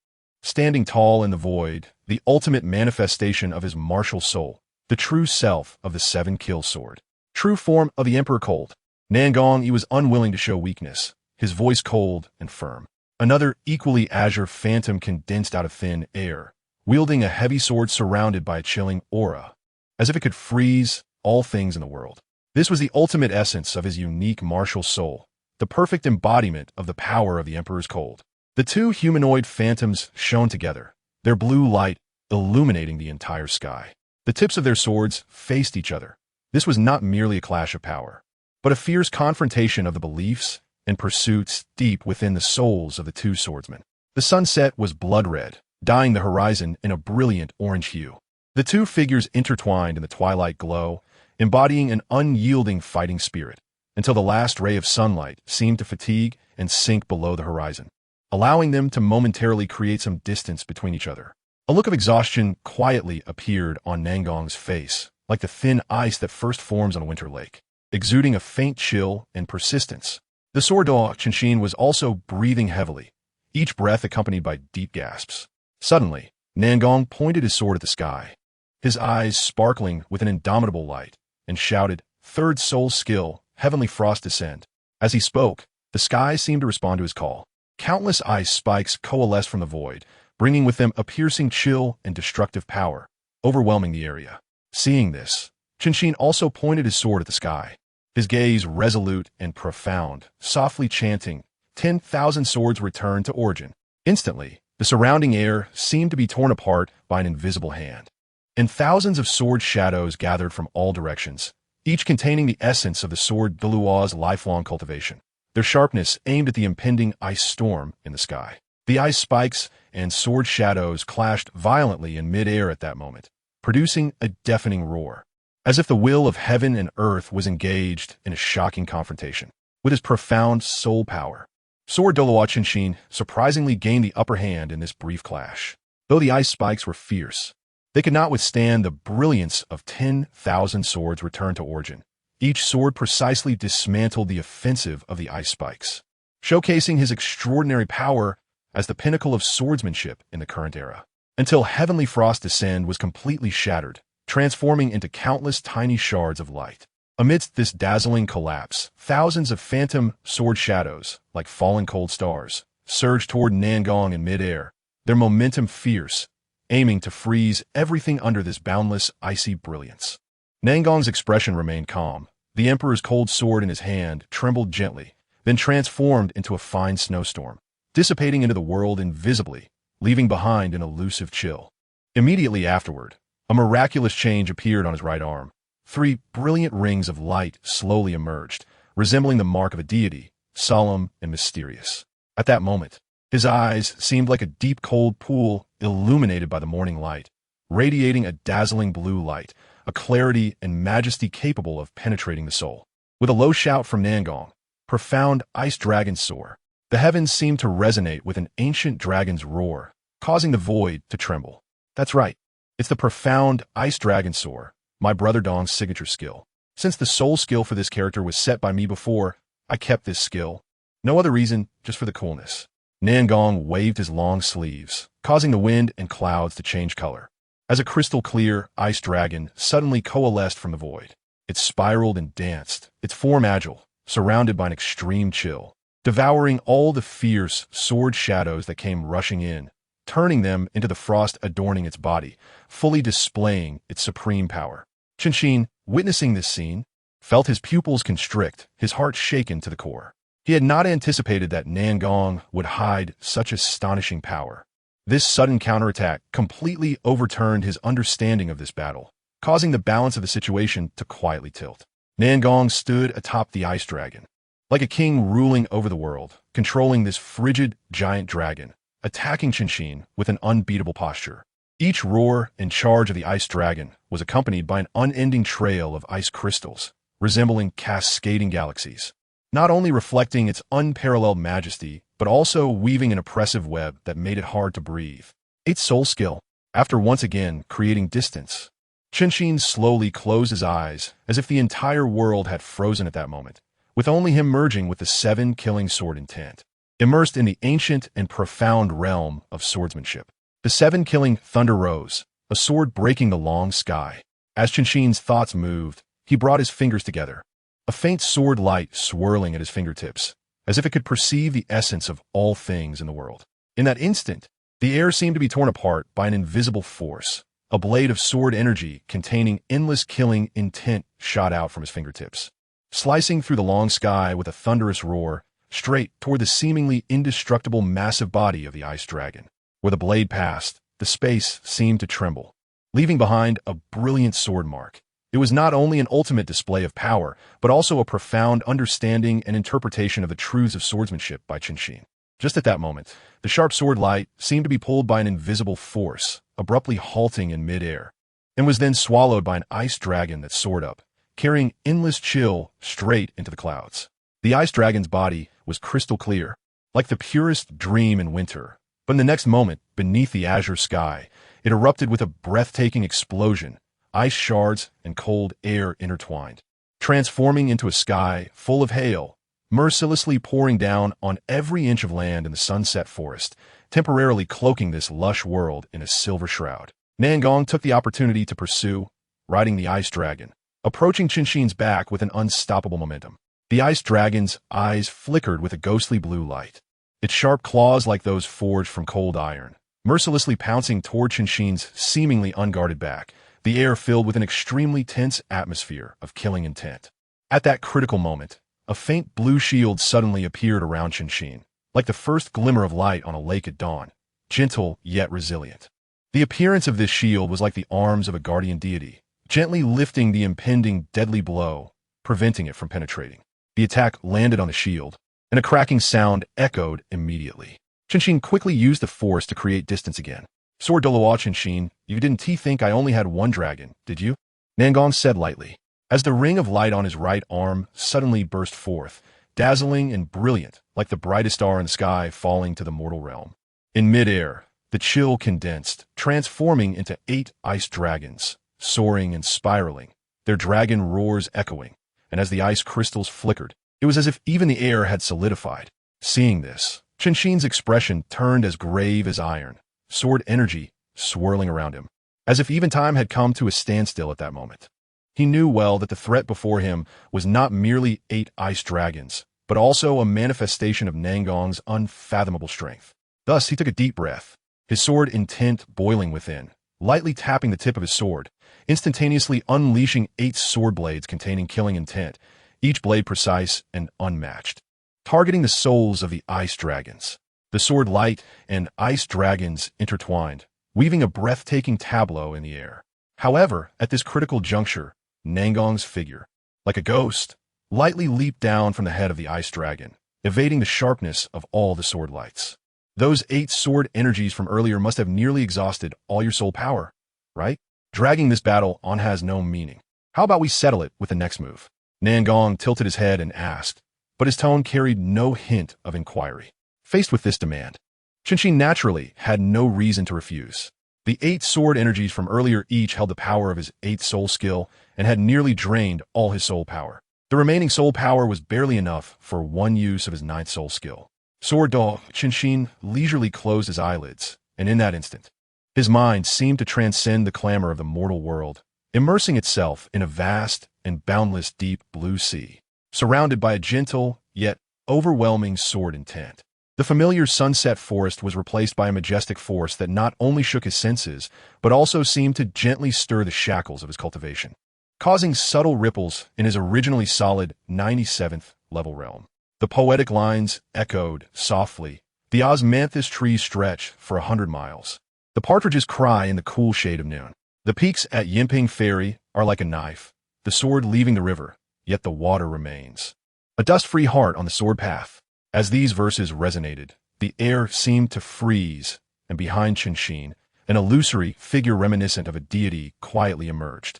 Standing tall in the void, the ultimate manifestation of his martial soul, the true self of the 7-kill sword. True form of the Emperor Cold. Nangong, he was unwilling to show weakness, his voice cold and firm. Another equally azure phantom condensed out of thin air, wielding a heavy sword surrounded by a chilling aura, as if it could freeze all things in the world. This was the ultimate essence of his unique martial soul, the perfect embodiment of the power of the Emperor's Cold. The 2 humanoid phantoms shone together, their blue light illuminating the entire sky. The tips of their swords faced each other. This was not merely a clash of power, but a fierce confrontation of the beliefs and pursuits deep within the souls of the 2 swordsmen. The sunset was blood red, dyeing the horizon in a brilliant orange hue. The 2 figures intertwined in the twilight glow, embodying an unyielding fighting spirit, until the last ray of sunlight seemed to fatigue and sink below the horizon, allowing them to momentarily create some distance between each other. A look of exhaustion quietly appeared on Nangong's face, like the thin ice that first forms on a winter lake, exuding a faint chill and persistence. The sword dog Qian was also breathing heavily, each breath accompanied by deep gasps. Suddenly, Nangong pointed his sword at the sky, his eyes sparkling with an indomitable light, and shouted, "Third soul skill, heavenly frost descend." As he spoke, the sky seemed to respond to his call. Countless ice spikes coalesced from the void, bringing with them a piercing chill and destructive power, overwhelming the area. Seeing this, Qian also pointed his sword at the sky, his gaze resolute and profound, softly chanting, 10,000 swords return to origin. Instantly, the surrounding air seemed to be torn apart by an invisible hand, and thousands of sword shadows gathered from all directions, each containing the essence of the sword Douluo's lifelong cultivation. Their sharpness aimed at the impending ice storm in the sky. The ice spikes and sword shadows clashed violently in mid-air at that moment, producing a deafening roar, as if the will of heaven and earth was engaged in a shocking confrontation. With his profound soul power, Sword Douluo Qian surprisingly gained the upper hand in this brief clash. Though the ice spikes were fierce, they could not withstand the brilliance of 10,000 swords returned to origin. Each sword precisely dismantled the offensive of the ice spikes, showcasing his extraordinary power as the pinnacle of swordsmanship in the current era, until Heavenly Frost Descend was completely shattered, transforming into countless tiny shards of light. Amidst this dazzling collapse, thousands of phantom sword shadows, like fallen cold stars, surged toward Nangong in midair, their momentum fierce, aiming to freeze everything under this boundless, icy brilliance. Nangong's expression remained calm. The Emperor's cold sword in his hand trembled gently, then transformed into a fine snowstorm, dissipating into the world invisibly, leaving behind an elusive chill. Immediately afterward, a miraculous change appeared on his right arm. 3 brilliant rings of light slowly emerged, resembling the mark of a deity, solemn and mysterious. At that moment, his eyes seemed like a deep cold pool illuminated by the morning light, radiating a dazzling blue light, a clarity and majesty capable of penetrating the soul. With a low shout from Nangong, profound ice dragons soar. The heavens seemed to resonate with an ancient dragon's roar, causing the void to tremble. That's right, it's the profound ice dragon soar, my brother Dong's signature skill. Since the soul skill for this character was set by me before, I kept this skill. No other reason, just for the coolness. Nangong waved his long sleeves, causing the wind and clouds to change color. As a crystal-clear ice dragon suddenly coalesced from the void, it spiraled and danced, its form agile, surrounded by an extreme chill, devouring all the fierce sword shadows that came rushing in, turning them into the frost adorning its body, fully displaying its supreme power. Qian, witnessing this scene, felt his pupils constrict, his heart shaken to the core. He had not anticipated that Nangong would hide such astonishing power. This sudden counterattack completely overturned his understanding of this battle, causing the balance of the situation to quietly tilt. Nangong stood atop the ice dragon, like a king ruling over the world, controlling this frigid giant dragon, attacking Qian with an unbeatable posture. Each roar and charge of the ice dragon was accompanied by an unending trail of ice crystals, resembling cascading galaxies, not only reflecting its unparalleled majesty, but also weaving an oppressive web that made it hard to breathe. Its soul skill, after once again creating distance. Qian slowly closed his eyes, as if the entire world had frozen at that moment, with only him merging with the 7 killing sword intent, immersed in the ancient and profound realm of swordsmanship. The 7 killing thunder rose, a sword breaking the long sky. As Qian's thoughts moved, he brought his fingers together, a faint sword light swirling at his fingertips, as if it could perceive the essence of all things in the world. In that instant, the air seemed to be torn apart by an invisible force. A blade of sword energy containing endless killing intent shot out from his fingertips, slicing through the long sky with a thunderous roar, straight toward the seemingly indestructible massive body of the ice dragon. Where the blade passed, the space seemed to tremble, leaving behind a brilliant sword mark. It was not only an ultimate display of power, but also a profound understanding and interpretation of the truths of swordsmanship by Qian. Just at that moment, the sharp sword light seemed to be pulled by an invisible force, abruptly halting in midair, and was then swallowed by an ice dragon that soared up, carrying endless chill straight into the clouds. The ice dragon's body was crystal clear, like the purest dream in winter, but in the next moment, beneath the azure sky, it erupted with a breathtaking explosion, ice shards and cold air intertwined, transforming into a sky full of hail, mercilessly pouring down on every inch of land in the sunset forest, temporarily cloaking this lush world in a silver shroud. Nangong took the opportunity to pursue, riding the ice dragon, approaching Qian's back with an unstoppable momentum. The ice dragon's eyes flickered with a ghostly blue light, its sharp claws like those forged from cold iron, mercilessly pouncing toward Qian's seemingly unguarded back, the air filled with an extremely tense atmosphere of killing intent. At that critical moment, a faint blue shield suddenly appeared around Qian, like the first glimmer of light on a lake at dawn, gentle yet resilient. The appearance of this shield was like the arms of a guardian deity, gently lifting the impending deadly blow, preventing it from penetrating. The attack landed on the shield, and a cracking sound echoed immediately. Qian quickly used the force to create distance again. Sword Douluo Qian, you didn't think I only had one dragon, did you? Nangong said lightly, as the ring of light on his right arm suddenly burst forth, dazzling and brilliant, like the brightest star in the sky falling to the mortal realm. In midair, the chill condensed, transforming into 8 ice dragons, soaring and spiraling, their dragon roars echoing, and as the ice crystals flickered, it was as if even the air had solidified. Seeing this, Qian's expression turned as grave as iron, sword energy swirling around him, as if even time had come to a standstill at that moment. He knew well that the threat before him was not merely 8 ice dragons, but also a manifestation of Nangong's unfathomable strength. Thus, he took a deep breath, his sword intent boiling within, lightly tapping the tip of his sword, instantaneously unleashing 8 sword blades containing killing intent, each blade precise and unmatched, targeting the souls of the ice dragons. The sword light and ice dragons intertwined, weaving a breathtaking tableau in the air. However, at this critical juncture, Nangong's figure, like a ghost, lightly leaped down from the head of the ice dragon, evading the sharpness of all the sword lights. Those 8 sword energies from earlier must have nearly exhausted all your soul power, right? Dragging this battle on has no meaning. How about we settle it with the next move? Nangong tilted his head and asked, but his tone carried no hint of inquiry. Faced with this demand, Qian naturally had no reason to refuse. The 8 sword energies from earlier each held the power of his 8th soul skill and had nearly drained all his soul power. The remaining soul power was barely enough for one use of his 9th soul skill. Sword Douluo Qian leisurely closed his eyelids, and in that instant, his mind seemed to transcend the clamor of the mortal world, immersing itself in a vast and boundless deep blue sea, surrounded by a gentle yet overwhelming sword intent. The familiar sunset forest was replaced by a majestic force that not only shook his senses, but also seemed to gently stir the shackles of his cultivation, causing subtle ripples in his originally solid 97th level realm. The poetic lines echoed softly. The osmanthus trees stretch for 100 miles. The partridges cry in the cool shade of noon. The peaks at Yinping Ferry are like a knife, the sword leaving the river, yet the water remains. A dust-free heart on the sword path. As these verses resonated, the air seemed to freeze, and behind Qian, an illusory figure reminiscent of a deity quietly emerged.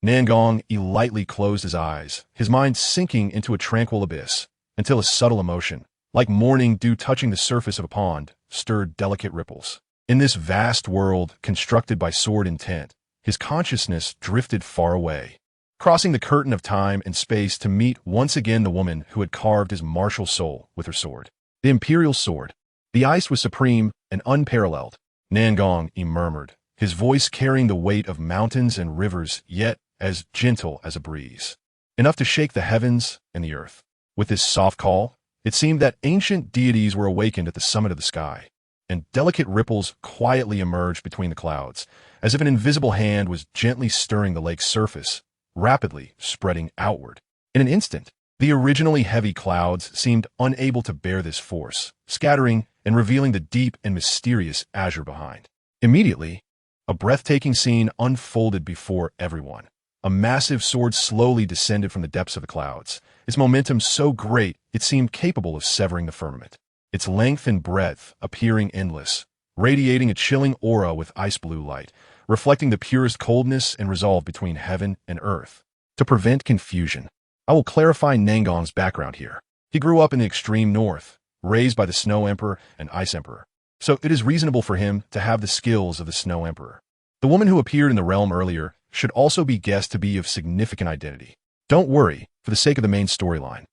Nangong lightly closed his eyes, his mind sinking into a tranquil abyss, until a subtle emotion, like morning dew touching the surface of a pond, stirred delicate ripples. In this vast world constructed by sword intent, his consciousness drifted far away, crossing the curtain of time and space to meet once again the woman who had carved his martial soul with her sword. The imperial sword. The ice was supreme and unparalleled. Nangong murmured, his voice carrying the weight of mountains and rivers, yet as gentle as a breeze, enough to shake the heavens and the earth. With this soft call, it seemed that ancient deities were awakened at the summit of the sky, and delicate ripples quietly emerged between the clouds, as if an invisible hand was gently stirring the lake's surface, rapidly spreading outward. In an instant, the originally heavy clouds seemed unable to bear this force, scattering and revealing the deep and mysterious azure behind. Immediately, a breathtaking scene unfolded before everyone. A massive sword slowly descended from the depths of the clouds, its momentum so great it seemed capable of severing the firmament, its length and breadth appearing endless, radiating a chilling aura with ice-blue light, reflecting the purest coldness and resolve between heaven and earth. To prevent confusion, I will clarify Nangong's background here. He grew up in the extreme north, raised by the Snow Emperor and Ice Emperor, so it is reasonable for him to have the skills of the Snow Emperor. The woman who appeared in the realm earlier should also be guessed to be of significant identity. Don't worry, for the sake of the main storyline,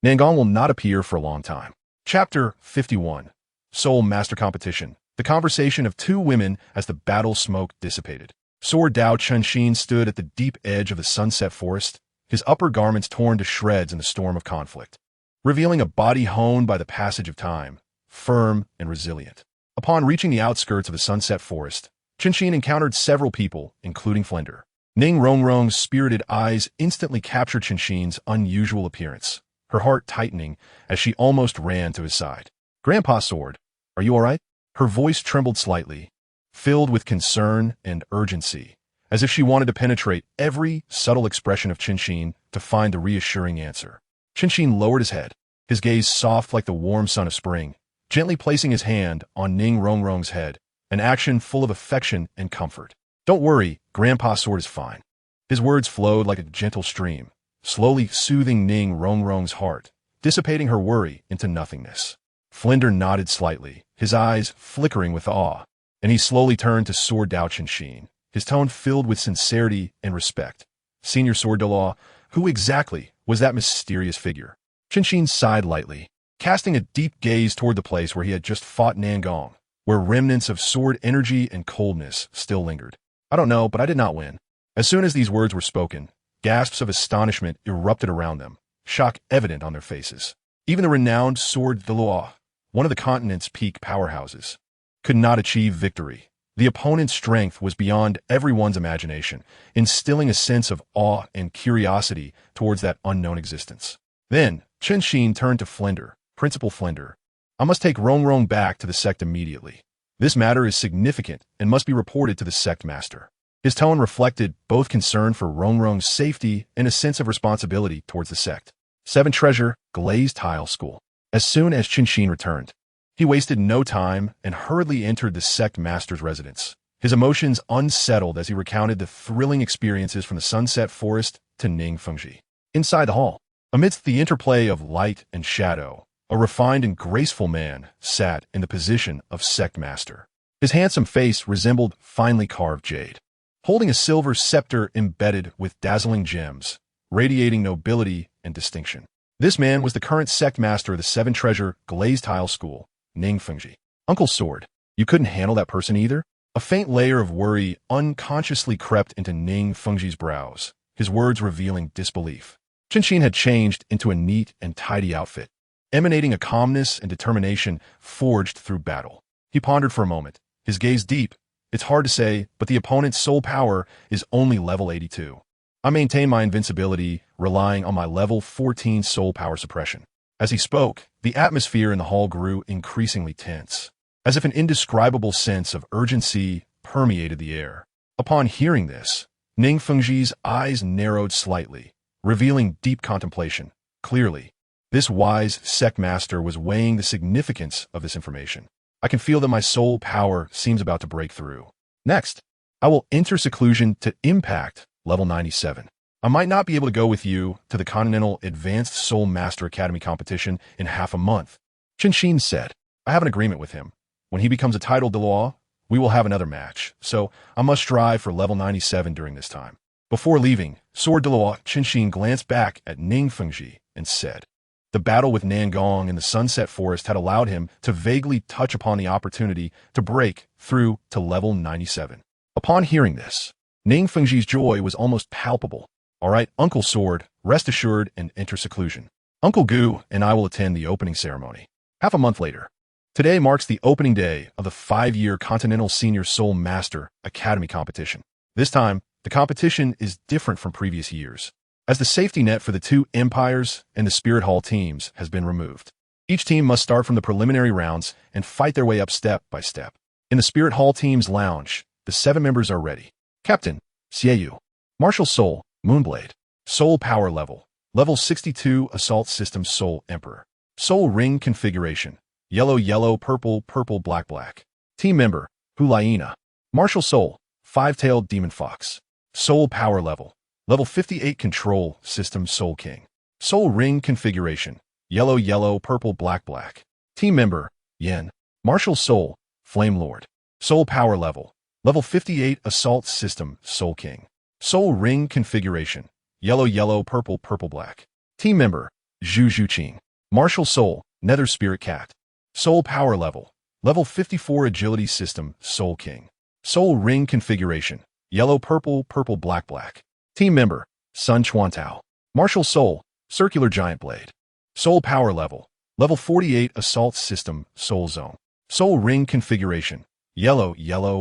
Nangong will not appear for a long time. Chapter 51. Soul Master Competition. The conversation of two women as the battle smoke dissipated. Sword Dao Qian stood at the deep edge of the sunset forest, his upper garments torn to shreds in the storm of conflict, revealing a body honed by the passage of time, firm and resilient. Upon reaching the outskirts of the sunset forest, Qian encountered several people, including Flender. Ning Rongrong's spirited eyes instantly captured Qian's unusual appearance, her heart tightening as she almost ran to his side. "Grandpa Sword, are you all right?" Her voice trembled slightly, filled with concern and urgency, as if she wanted to penetrate every subtle expression of Qian to find the reassuring answer. Qian lowered his head, his gaze soft like the warm sun of spring, gently placing his hand on Ning Rongrong's head, an action full of affection and comfort. "Don't worry, Grandpa Sword is fine." His words flowed like a gentle stream, slowly soothing Ning Rongrong's heart, dissipating her worry into nothingness. Flender nodded slightly, his eyes flickering with awe, and he slowly turned to Sword Dao Qian, his tone filled with sincerity and respect. "Senior Sword Douluo, who exactly was that mysterious figure?" Qian sighed lightly, casting a deep gaze toward the place where he had just fought Nangong, where remnants of sword energy and coldness still lingered. "I don't know, but I did not win." As soon as these words were spoken, gasps of astonishment erupted around them, shock evident on their faces. Even the renowned Sword Douluo, one of the continent's peak powerhouses, could not achieve victory. The opponent's strength was beyond everyone's imagination, instilling a sense of awe and curiosity towards that unknown existence. Then, Qian turned to Flender, Principal Flender. "I must take Rongrong back to the sect immediately. This matter is significant and must be reported to the sect master." His tone reflected both concern for Rongrong's safety and a sense of responsibility towards the sect. 7 Treasure, Glazed Tile School. As soon as Qian returned, he wasted no time and hurriedly entered the sect master's residence, his emotions unsettled as he recounted the thrilling experiences from the sunset forest to Ning Fengji. Inside the hall, amidst the interplay of light and shadow, a refined and graceful man sat in the position of sect master. His handsome face resembled finely carved jade, holding a silver scepter embedded with dazzling gems, radiating nobility and distinction. This man was the current sect master of the 7 Treasure Glazed Tile School, Ning Fengji. "Uncle Sword, you couldn't handle that person either?" A faint layer of worry unconsciously crept into Ning Fengji's brows, his words revealing disbelief. Qian had changed into a neat and tidy outfit, emanating a calmness and determination forged through battle. He pondered for a moment, his gaze deep. It's hard to say, but the opponent's soul power is only level 82. I maintain my invincibility, relying on my level 14 soul power suppression. As he spoke, the atmosphere in the hall grew increasingly tense, as if an indescribable sense of urgency permeated the air. Upon hearing this, Ning Fengji's eyes narrowed slightly, revealing deep contemplation. Clearly, this wise sect master was weighing the significance of this information. I can feel that my soul power seems about to break through. Next, I will enter seclusion to impact level 97. I might not be able to go with you to the Continental Advanced Soul Master Academy competition in half a month. Qian said, I have an agreement with him. When he becomes a title Douluo, we will have another match, so I must strive for level 97 during this time. Before leaving, Sword Douluo, Qian glanced back at Ning Fengji and said, the battle with Nangong in the Sunset Forest had allowed him to vaguely touch upon the opportunity to break through to level 97. Upon hearing this, Ning Fengji's joy was almost palpable. All right, Uncle Sword, rest assured and enter seclusion. Uncle Gu and I will attend the opening ceremony. Half a month later. Today marks the opening day of the 5-year Continental Senior Soul Master Academy competition. This time, the competition is different from previous years, as the safety net for the two Empires and the Spirit Hall teams has been removed. Each team must start from the preliminary rounds and fight their way up step by step. In the Spirit Hall team's lounge, the 7 members are ready. Captain, Xiaoyu. Martial Soul, Moonblade. Soul Power Level, Level 62 Assault System Soul Emperor. Soul Ring Configuration, Yellow, Purple, Black. Team Member, Hulaina. Martial Soul, 5-tailed Demon Fox. Soul Power Level, Level 58 Control System Soul King. Soul Ring Configuration, Yellow, Purple, Black. Team Member, Yen. Martial Soul, Flame Lord. Soul Power Level, Level 58 Assault System Soul King. Soul Ring Configuration, Yellow, Purple, Black. Team Member, Zhu. Martial Soul, Nether Spirit Cat. Soul Power Level, Level 54 Agility System Soul King. Soul Ring Configuration, Yellow, Purple, Black. Team Member, Sun Chuantao. Martial Soul, Circular Giant Blade. Soul Power Level, Level 48 Assault System Soul Zone. Soul Ring Configuration, Yellow,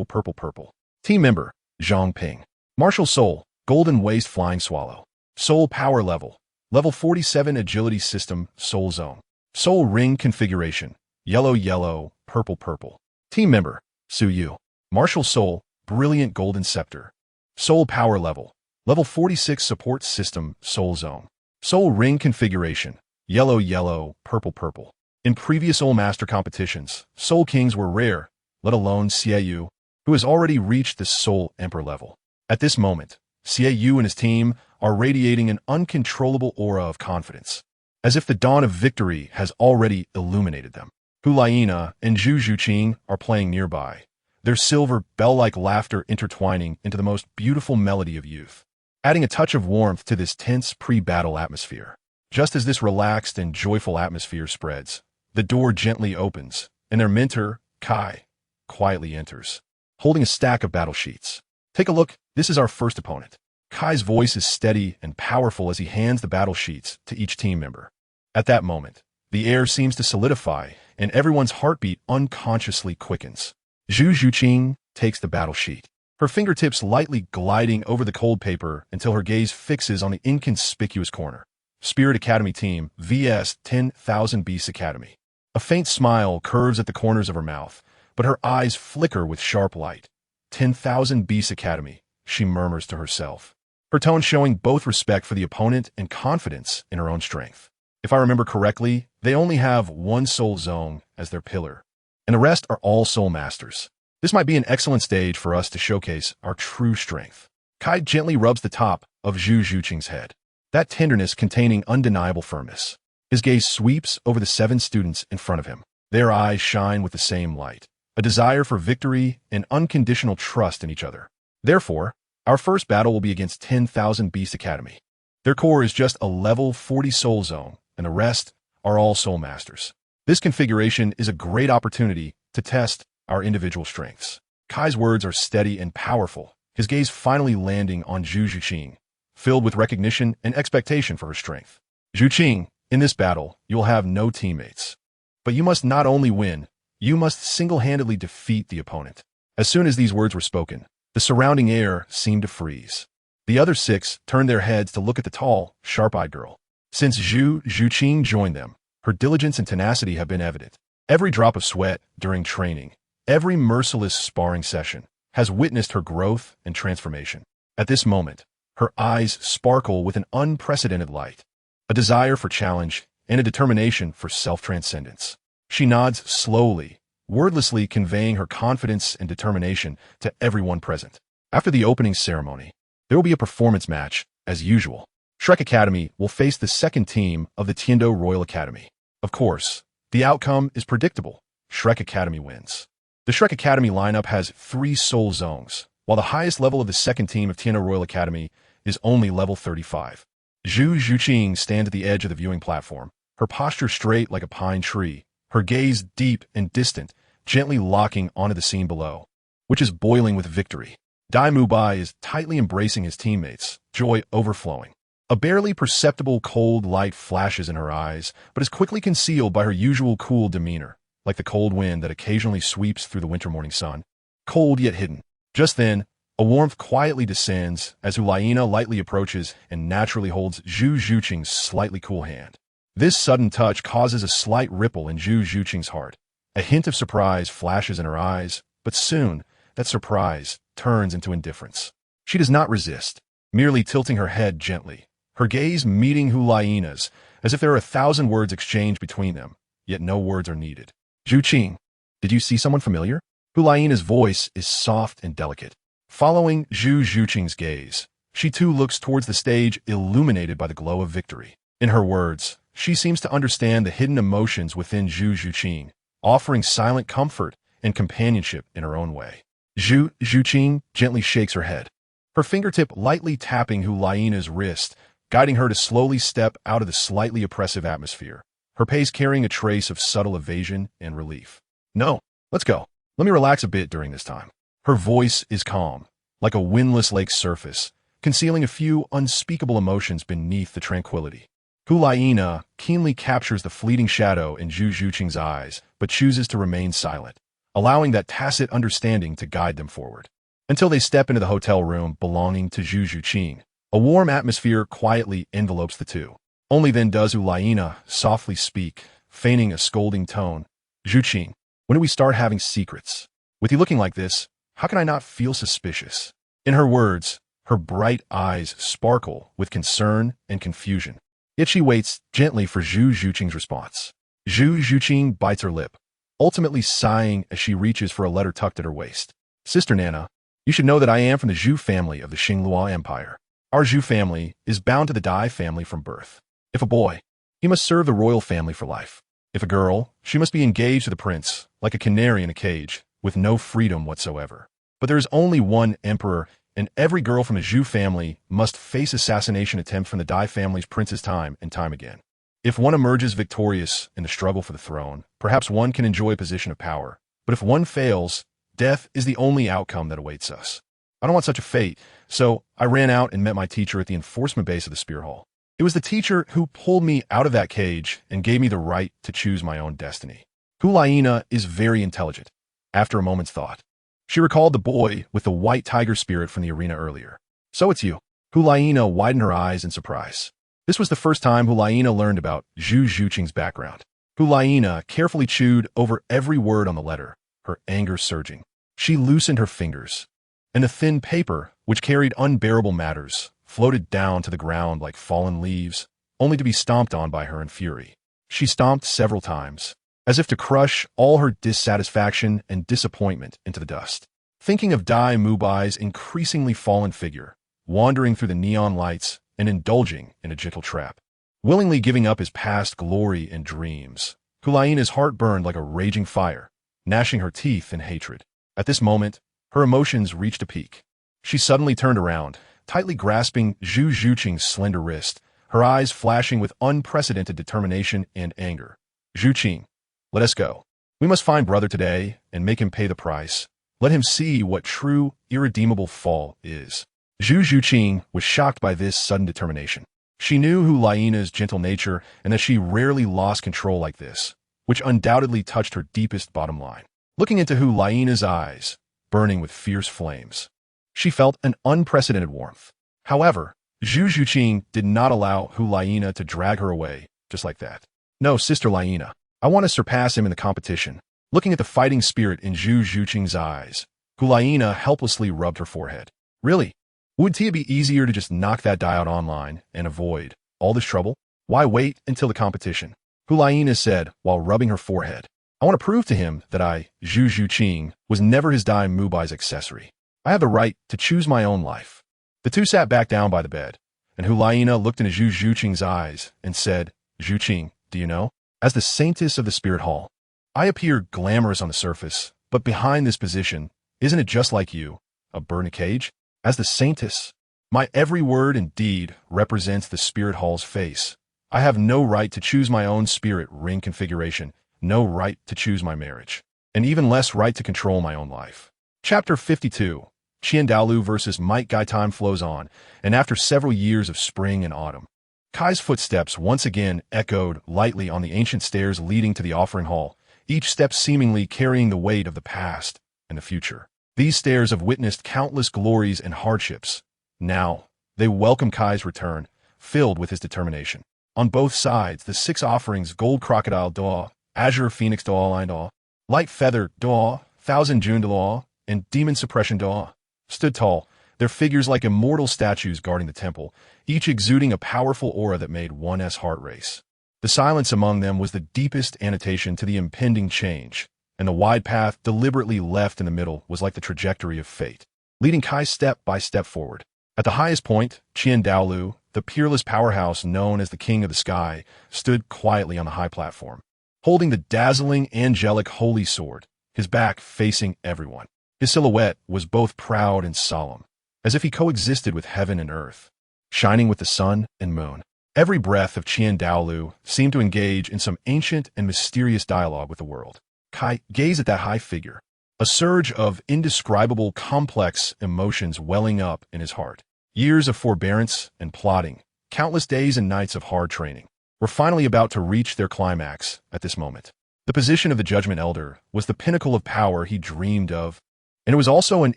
Purple. Team Member, Zhang Ping. Martial Soul, Golden Waste Flying Swallow. Soul Power Level, Level 47 Agility System Soul Zone. Soul Ring Configuration, Yellow, Purple. Team Member, Su Yu. Martial Soul, Brilliant Golden Scepter. Soul Power Level, Level 46 Support System Soul Zone. Soul Ring Configuration, Yellow, Purple. In previous Soul Master competitions, Soul Kings were rare, let alone Xiaoyu, who has already reached the Soul Emperor level. At this moment, Xiaoyu and his team are radiating an uncontrollable aura of confidence, as if the dawn of victory has already illuminated them. Hulaina and Zhu are playing nearby, their silver bell-like laughter intertwining into the most beautiful melody of youth, adding a touch of warmth to this tense pre-battle atmosphere. Just as this relaxed and joyful atmosphere spreads, the door gently opens, and their mentor, Kai, quietly enters, holding a stack of battle sheets. Take a look, this is our first opponent. Kai's voice is steady and powerful as he hands the battle sheets to each team member. At that moment, the air seems to solidify, and everyone's heartbeat unconsciously quickens. Zhu takes the battle sheet, her fingertips lightly gliding over the cold paper until her gaze fixes on the inconspicuous corner. Spirit Academy Team vs 10,000 Beasts Academy. A faint smile curves at the corners of her mouth, but her eyes flicker with sharp light. 10,000 Beasts Academy, she murmurs to herself, her tone showing both respect for the opponent and confidence in her own strength. If I remember correctly, they only have one soul zone as their pillar, and the rest are all soul masters. This might be an excellent stage for us to showcase our true strength. Kai gently rubs the top of Zhu head, that tenderness containing undeniable firmness. His gaze sweeps over the 7 students in front of him. Their eyes shine with the same light, a desire for victory and unconditional trust in each other. Therefore, our first battle will be against 10,000 Beast Academy. Their core is just a level 40 soul zone, and the rest are all soul masters. This configuration is a great opportunity to test our individual strengths. Kai's words are steady and powerful, his gaze finally landing on Zhu, filled with recognition and expectation for her strength. Zhu In this battle, you will have no teammates. But you must not only win, you must single-handedly defeat the opponent. As soon as these words were spoken, the surrounding air seemed to freeze. The other 6 turned their heads to look at the tall, sharp-eyed girl. Since Zhu Zhuqing joined them, her diligence and tenacity have been evident. Every drop of sweat during training, every merciless sparring session, has witnessed her growth and transformation. At this moment, her eyes sparkle with an unprecedented light, a desire for challenge and a determination for self-transcendence. She nods slowly, wordlessly conveying her confidence and determination to everyone present. After the opening ceremony, there will be a performance match, as usual. Shrek Academy will face the second team of the Tiando Royal Academy. Of course, the outcome is predictable. Shrek Academy wins. The Shrek Academy lineup has 3 soul zones, while the highest level of the second team of Tiando Royal Academy is only level 35. Zhu Zhuqing stands at the edge of the viewing platform, her posture straight like a pine tree, her gaze deep and distant, gently locking onto the scene below, which is boiling with victory. Dai Mubai is tightly embracing his teammates, joy overflowing. A barely perceptible cold light flashes in her eyes, but is quickly concealed by her usual cool demeanor, like the cold wind that occasionally sweeps through the winter morning sun. Cold yet hidden. Just then, a warmth quietly descends as Huang lightly approaches and naturally holds Zhu Zhuqing's slightly cool hand. This sudden touch causes a slight ripple in Zhu Zhuqing's heart. A hint of surprise flashes in her eyes, but soon, that surprise turns into indifference. She does not resist, merely tilting her head gently, her gaze meeting Huang's, as if there are 1,000 words exchanged between them, yet no words are needed. Zhuqing, did you see someone familiar? Huang's voice is soft and delicate. Following Zhu Zhuqing's gaze, she too looks towards the stage illuminated by the glow of victory. In her words, she seems to understand the hidden emotions within Zhu Zhuqing, offering silent comfort and companionship in her own way. Zhu Zhuqing gently shakes her head, her fingertip lightly tapping Huang's wrist, guiding her to slowly step out of the slightly oppressive atmosphere, her pace carrying a trace of subtle evasion and relief. No, let's go. Let me relax a bit during this time. Her voice is calm, like a windless lake's surface, concealing a few unspeakable emotions beneath the tranquility. Huang keenly captures the fleeting shadow in Zhu Zhuqing's eyes, but chooses to remain silent, allowing that tacit understanding to guide them forward. Until they step into the hotel room belonging to Zhu Zhuqing, a warm atmosphere quietly envelopes the two. Only then does Huang softly speak, feigning a scolding tone. Zhuqing, when do we start having secrets? With you looking like this, how can I not feel suspicious? In her words, her bright eyes sparkle with concern and confusion. Yet she waits gently for Zhu Zhuqing's response. Zhu Zhuqing bites her lip, ultimately sighing as she reaches for a letter tucked at her waist. Sister Nana, you should know that I am from the Zhu family of the Xinglua Empire. Our Zhu family is bound to the Dai family from birth. If a boy, he must serve the royal family for life. If a girl, she must be engaged to the prince, like a canary in a cage, with no freedom whatsoever. But there is only one emperor, and every girl from the Zhu family must face assassination attempts from the Dai family's princes time and time again. If one emerges victorious in the struggle for the throne, perhaps one can enjoy a position of power. But if one fails, death is the only outcome that awaits us. I don't want such a fate, so I ran out and met my teacher at the enforcement base of the Spear Hall. It was the teacher who pulled me out of that cage and gave me the right to choose my own destiny. Huang is very intelligent. After a moment's thought, she recalled the boy with the white tiger spirit from the arena earlier. So it's you. Huang widened her eyes in surprise. This was the first time Huang learned about Zhu Zhuqing's background. Huang carefully chewed over every word on the letter, her anger surging. She loosened her fingers, and the thin paper, which carried unbearable matters, floated down to the ground like fallen leaves, only to be stomped on by her in fury. She stomped several times, as if to crush all her dissatisfaction and disappointment into the dust. Thinking of Dai Mubai's increasingly fallen figure, wandering through the neon lights and indulging in a gentle trap, willingly giving up his past glory and dreams, Huang's heart burned like a raging fire, gnashing her teeth in hatred. At this moment, her emotions reached a peak. She suddenly turned around, tightly grasping Zhu Zhuqing's slender wrist, her eyes flashing with unprecedented determination and anger. Zhuqing, let us go. We must find brother today and make him pay the price. Let him see what true, irredeemable fall is. Zhu Zhuqing was shocked by this sudden determination. She knew Huang's gentle nature and that she rarely lost control like this, which undoubtedly touched her deepest bottom line. Looking into Huang's eyes, burning with fierce flames, she felt an unprecedented warmth. However, Zhu Zhuqing did not allow Huang to drag her away just like that. No, Sister Liena, I want to surpass him in the competition. Looking at the fighting spirit in Zhu Zhuqing's eyes, Huang helplessly rubbed her forehead. Really? Would it be easier to just knock that die out online and avoid all this trouble? Why wait until the competition? Huang said while rubbing her forehead. I want to prove to him that I, Zhu Zhuqing, was never his dime Mubai's accessory. I have the right to choose my own life. The two sat back down by the bed, and Huang looked into Zhu Zhuqing's eyes and said, Zhuqing, do you know? As the saintess of the spirit hall, I appear glamorous on the surface, but behind this position, isn't it just like you, a bird in a cage? As the saintess, my every word and deed represents the spirit hall's face. I have no right to choose my own spirit ring configuration, no right to choose my marriage, and even less right to control my own life. Chapter 52, Qian Douluo versus Might Guy. Time flows on, and after several years of spring and autumn, Kai's footsteps once again echoed lightly on the ancient stairs leading to the offering hall, each step seemingly carrying the weight of the past and the future. These stairs have witnessed countless glories and hardships. Now, they welcome Kai's return, filled with his determination. On both sides, the 6 offerings, gold crocodile daw, azure phoenix daw, light feather daw, thousand June daw, and demon suppression daw, stood tall, their figures like immortal statues guarding the temple, each exuding a powerful aura that made one's heart race. The silence among them was the deepest annotation to the impending change, and the wide path deliberately left in the middle was like the trajectory of fate, leading Kai step by step forward. At the highest point, Qian Douluo, the peerless powerhouse known as the King of the Sky, stood quietly on the high platform, holding the dazzling angelic holy sword, his back facing everyone. His silhouette was both proud and solemn, as if he coexisted with heaven and earth, shining with the sun and moon. Every breath of Qian Douluo seemed to engage in some ancient and mysterious dialogue with the world. Kai gazed at that high figure, a surge of indescribable complex emotions welling up in his heart. Years of forbearance and plotting, countless days and nights of hard training, were finally about to reach their climax at this moment. The position of the Judgment Elder was the pinnacle of power he dreamed of, and it was also an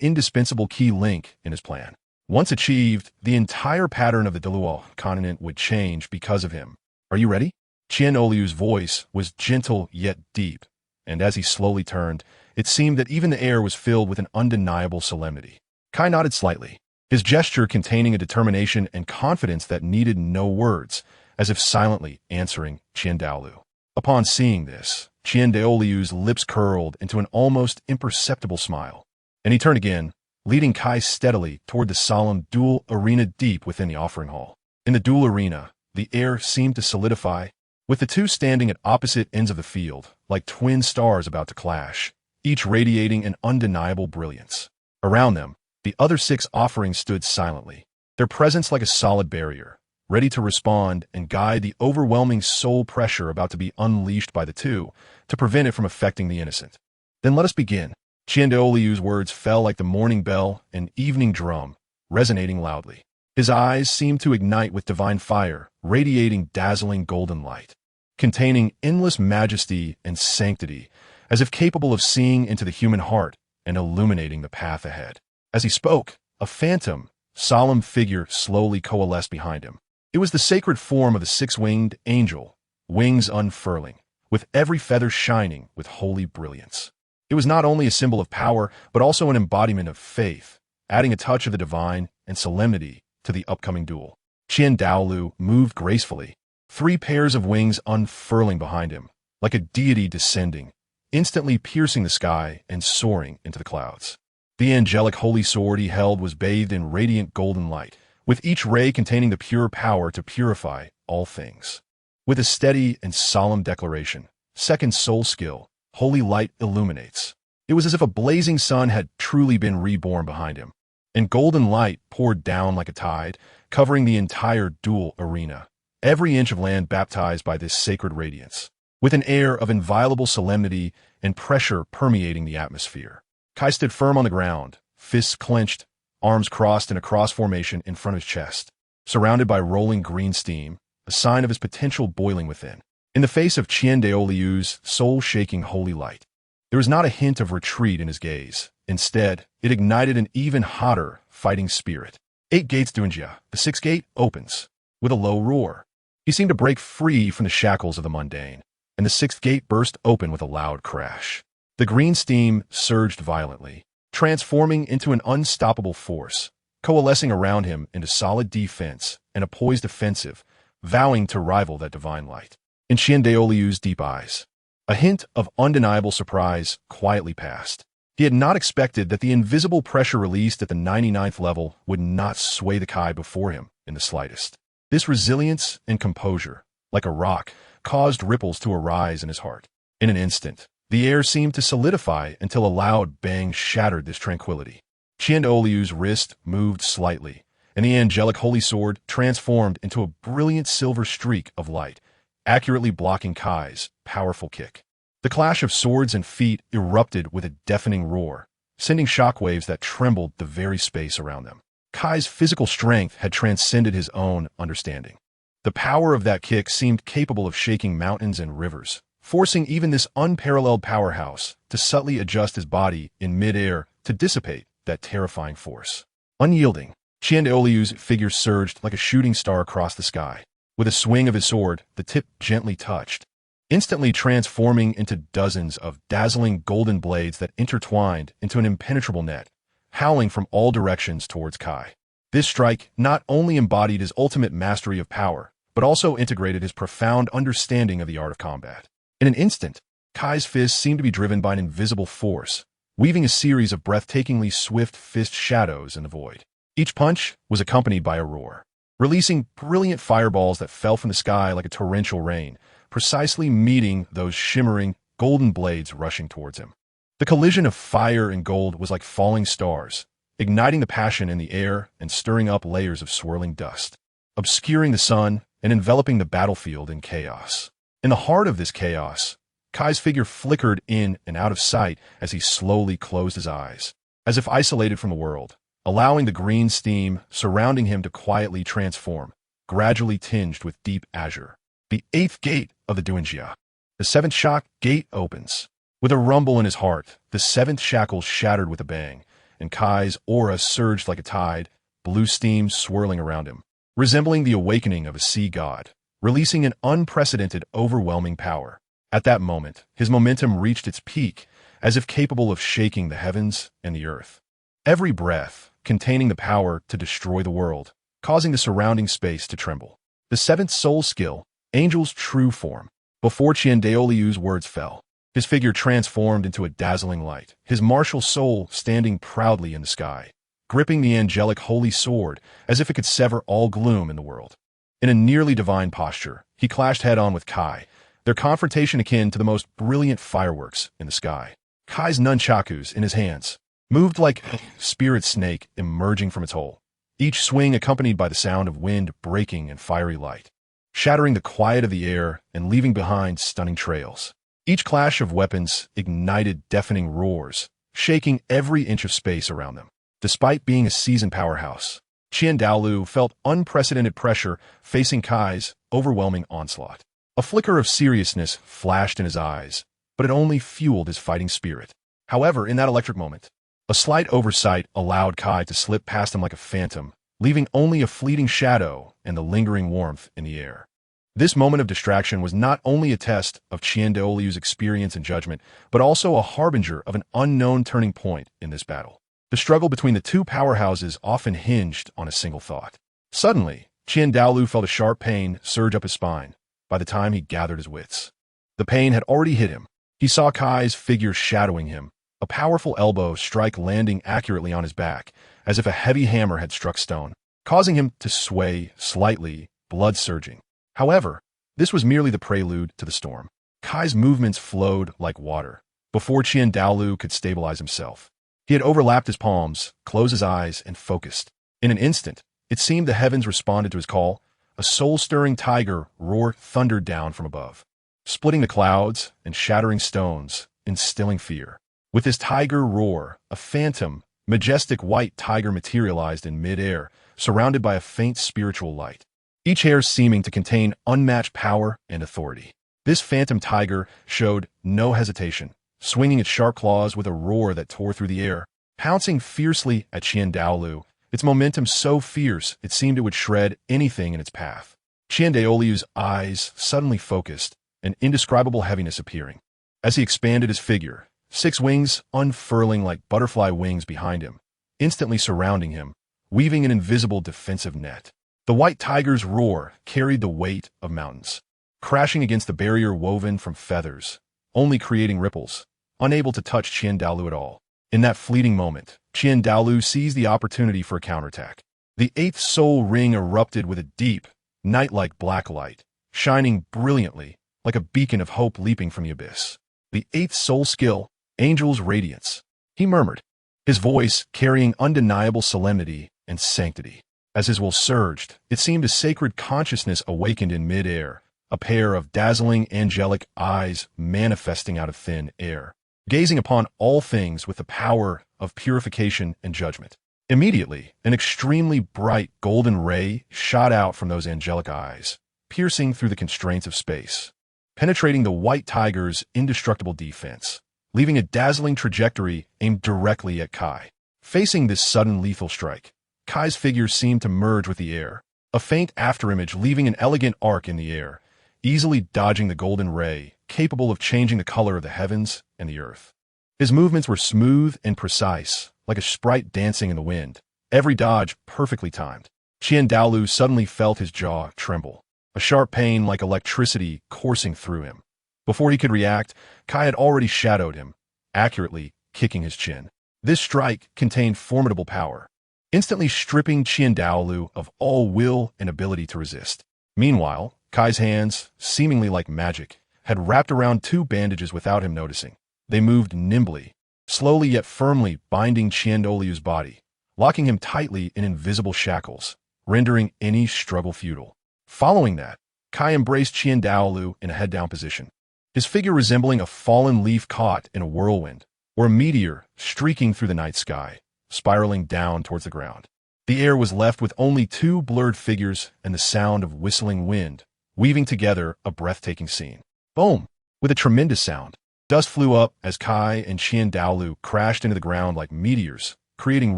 indispensable key link in his plan. Once achieved, the entire pattern of the Douluo Continent would change because of him. Are you ready? Qian Douluo's voice was gentle yet deep, and as he slowly turned, it seemed that even the air was filled with an undeniable solemnity. Kai nodded slightly, his gesture containing a determination and confidence that needed no words, as if silently answering Qian Douluo. Upon seeing this, Qian Douluo's lips curled into an almost imperceptible smile, and he turned again, leading Kai steadily toward the solemn duel arena deep within the offering hall. In the duel arena, the air seemed to solidify, with the two standing at opposite ends of the field, like twin stars about to clash, each radiating an undeniable brilliance. Around them, the other 6 offerings stood silently, their presence like a solid barrier, ready to respond and guide the overwhelming soul pressure about to be unleashed by the two to prevent it from affecting the innocent. Then let us begin. Qian Douluo's words fell like the morning bell and evening drum, resonating loudly. His eyes seemed to ignite with divine fire, radiating dazzling golden light, containing endless majesty and sanctity, as if capable of seeing into the human heart and illuminating the path ahead. As he spoke, a phantom, solemn figure slowly coalesced behind him. It was the sacred form of the 6-winged angel, wings unfurling, with every feather shining with holy brilliance. It was not only a symbol of power, but also an embodiment of faith, adding a touch of the divine and solemnity to the upcoming duel. Qian Douluo moved gracefully, 3 pairs of wings unfurling behind him, like a deity descending, instantly piercing the sky and soaring into the clouds. The angelic holy sword he held was bathed in radiant golden light, with each ray containing the pure power to purify all things. With a steady and solemn declaration, second soul skill, holy light illuminates. It was as if a blazing sun had truly been reborn behind him, and golden light poured down like a tide, covering the entire duel arena, every inch of land baptized by this sacred radiance, with an air of inviolable solemnity and pressure permeating the atmosphere. Kai stood firm on the ground, fists clenched, arms crossed in a cross formation in front of his chest, surrounded by rolling green steam, a sign of his potential boiling within. In the face of Qian Renxue's soul-shaking holy light, there was not a hint of retreat in his gaze. Instead, it ignited an even hotter fighting spirit. 8 gates Douluo, the 6th gate, opens. With a low roar, he seemed to break free from the shackles of the mundane, and the 6th gate burst open with a loud crash. The green steam surged violently, transforming into an unstoppable force, coalescing around him into solid defense and a poised offensive, vowing to rival that divine light. In Qian Renxue's deep eyes, a hint of undeniable surprise quietly passed. He had not expected that the invisible pressure released at the 99th level would not sway the Kai before him in the slightest. This resilience and composure, like a rock, caused ripples to arise in his heart. In an instant, the air seemed to solidify until a loud bang shattered this tranquility. Qian Renxue's wrist moved slightly, and the angelic holy sword transformed into a brilliant silver streak of light, accurately blocking Kai's powerful kick. The clash of swords and feet erupted with a deafening roar, sending shockwaves that trembled the very space around them. Kai's physical strength had transcended his own understanding. The power of that kick seemed capable of shaking mountains and rivers, forcing even this unparalleled powerhouse to subtly adjust his body in midair to dissipate that terrifying force. Unyielding, Qian Renxue's figure surged like a shooting star across the sky. With a swing of his sword, the tip gently touched, instantly transforming into dozens of dazzling golden blades that intertwined into an impenetrable net, howling from all directions towards Kai. This strike not only embodied his ultimate mastery of power, but also integrated his profound understanding of the art of combat. In an instant, Kai's fists seemed to be driven by an invisible force, weaving a series of breathtakingly swift fist shadows in the void. Each punch was accompanied by a roar, releasing brilliant fireballs that fell from the sky like a torrential rain, precisely meeting those shimmering, golden blades rushing towards him. The collision of fire and gold was like falling stars, igniting the passion in the air and stirring up layers of swirling dust, obscuring the sun and enveloping the battlefield in chaos. In the heart of this chaos, Kai's figure flickered in and out of sight as he slowly closed his eyes, as if isolated from the world, allowing the green steam surrounding him to quietly transform, gradually tinged with deep azure. The 8th gate of the Douluo. The 7th shock gate opens. With a rumble in his heart, the 7th shackle shattered with a bang, and Kai's aura surged like a tide, blue steam swirling around him, resembling the awakening of a sea god, releasing an unprecedented, overwhelming power. At that moment, his momentum reached its peak, as if capable of shaking the heavens and the earth. Every breath, containing the power to destroy the world, causing the surrounding space to tremble. The 7th soul skill, Angel's True Form. Before Qian Renxue's words fell, his figure transformed into a dazzling light, his martial soul standing proudly in the sky, gripping the angelic holy sword as if it could sever all gloom in the world. In a nearly divine posture, he clashed head-on with Kai, their confrontation akin to the most brilliant fireworks in the sky. Kai's nunchakus in his hands moved like a spirit snake emerging from its hole, each swing accompanied by the sound of wind breaking and fiery light, shattering the quiet of the air and leaving behind stunning trails. Each clash of weapons ignited deafening roars, shaking every inch of space around them. Despite being a seasoned powerhouse, Qian Douluo felt unprecedented pressure facing Kai's overwhelming onslaught. A flicker of seriousness flashed in his eyes, but it only fueled his fighting spirit. However, in that electric moment, a slight oversight allowed Kai to slip past him like a phantom, leaving only a fleeting shadow and the lingering warmth in the air. This moment of distraction was not only a test of Qian Renxue's experience and judgment, but also a harbinger of an unknown turning point in this battle. The struggle between the two powerhouses often hinged on a single thought. Suddenly, Qian Douluo felt a sharp pain surge up his spine. By the time he gathered his wits, the pain had already hit him. He saw Kai's figure shadowing him, a powerful elbow strike landing accurately on his back, as if a heavy hammer had struck stone, causing him to sway slightly, blood surging. However, this was merely the prelude to the storm. Kai's movements flowed like water. Before Qian Douluo could stabilize himself, he had overlapped his palms, closed his eyes, and focused. In an instant, it seemed the heavens responded to his call. A soul-stirring tiger roar thundered down from above, splitting the clouds and shattering stones, instilling fear. With this tiger roar, a phantom, majestic white tiger materialized in midair, surrounded by a faint spiritual light, each hair seeming to contain unmatched power and authority. This phantom tiger showed no hesitation, swinging its sharp claws with a roar that tore through the air, pouncing fiercely at Qian Daolu, its momentum so fierce it seemed it would shred anything in its path. Qian Daolu's eyes suddenly focused, an indescribable heaviness appearing. As he expanded his figure, 6 wings unfurling like butterfly wings behind him, instantly surrounding him, weaving an invisible defensive net. The white tiger's roar carried the weight of mountains, crashing against the barrier woven from feathers, only creating ripples, unable to touch Qian Daolu at all. In that fleeting moment, Qian Daolu seized the opportunity for a counterattack. The 8th soul ring erupted with a deep, night-like black light, shining brilliantly, like a beacon of hope leaping from the abyss. The 8th soul skill, Angel's Radiance, he murmured, his voice carrying undeniable solemnity and sanctity. As his will surged, it seemed a sacred consciousness awakened in mid-air, a pair of dazzling angelic eyes manifesting out of thin air, gazing upon all things with the power of purification and judgment. Immediately, an extremely bright golden ray shot out from those angelic eyes, piercing through the constraints of space, penetrating the white tiger's indestructible defense, leaving a dazzling trajectory aimed directly at Kai. Facing this sudden lethal strike, Kai's figure seemed to merge with the air, a faint afterimage leaving an elegant arc in the air, easily dodging the golden ray, capable of changing the color of the heavens and the earth. His movements were smooth and precise, like a sprite dancing in the wind, every dodge perfectly timed. Qian Daolu suddenly felt his jaw tremble, a sharp pain like electricity coursing through him. Before he could react, Kai had already shadowed him, accurately kicking his chin. This strike contained formidable power, instantly stripping Qian Daolu of all will and ability to resist. Meanwhile, Kai's hands, seemingly like magic, had wrapped around 2 bandages without him noticing. They moved nimbly, slowly yet firmly binding Qian Daolu's body, locking him tightly in invisible shackles, rendering any struggle futile. Following that, Kai embraced Qian Daolu in a head-down position, his figure resembling a fallen leaf caught in a whirlwind, or a meteor streaking through the night sky, spiraling down towards the ground. The air was left with only 2 blurred figures and the sound of whistling wind, weaving together a breathtaking scene. Boom! With a tremendous sound, dust flew up as Kai and Qian Daolu crashed into the ground like meteors, creating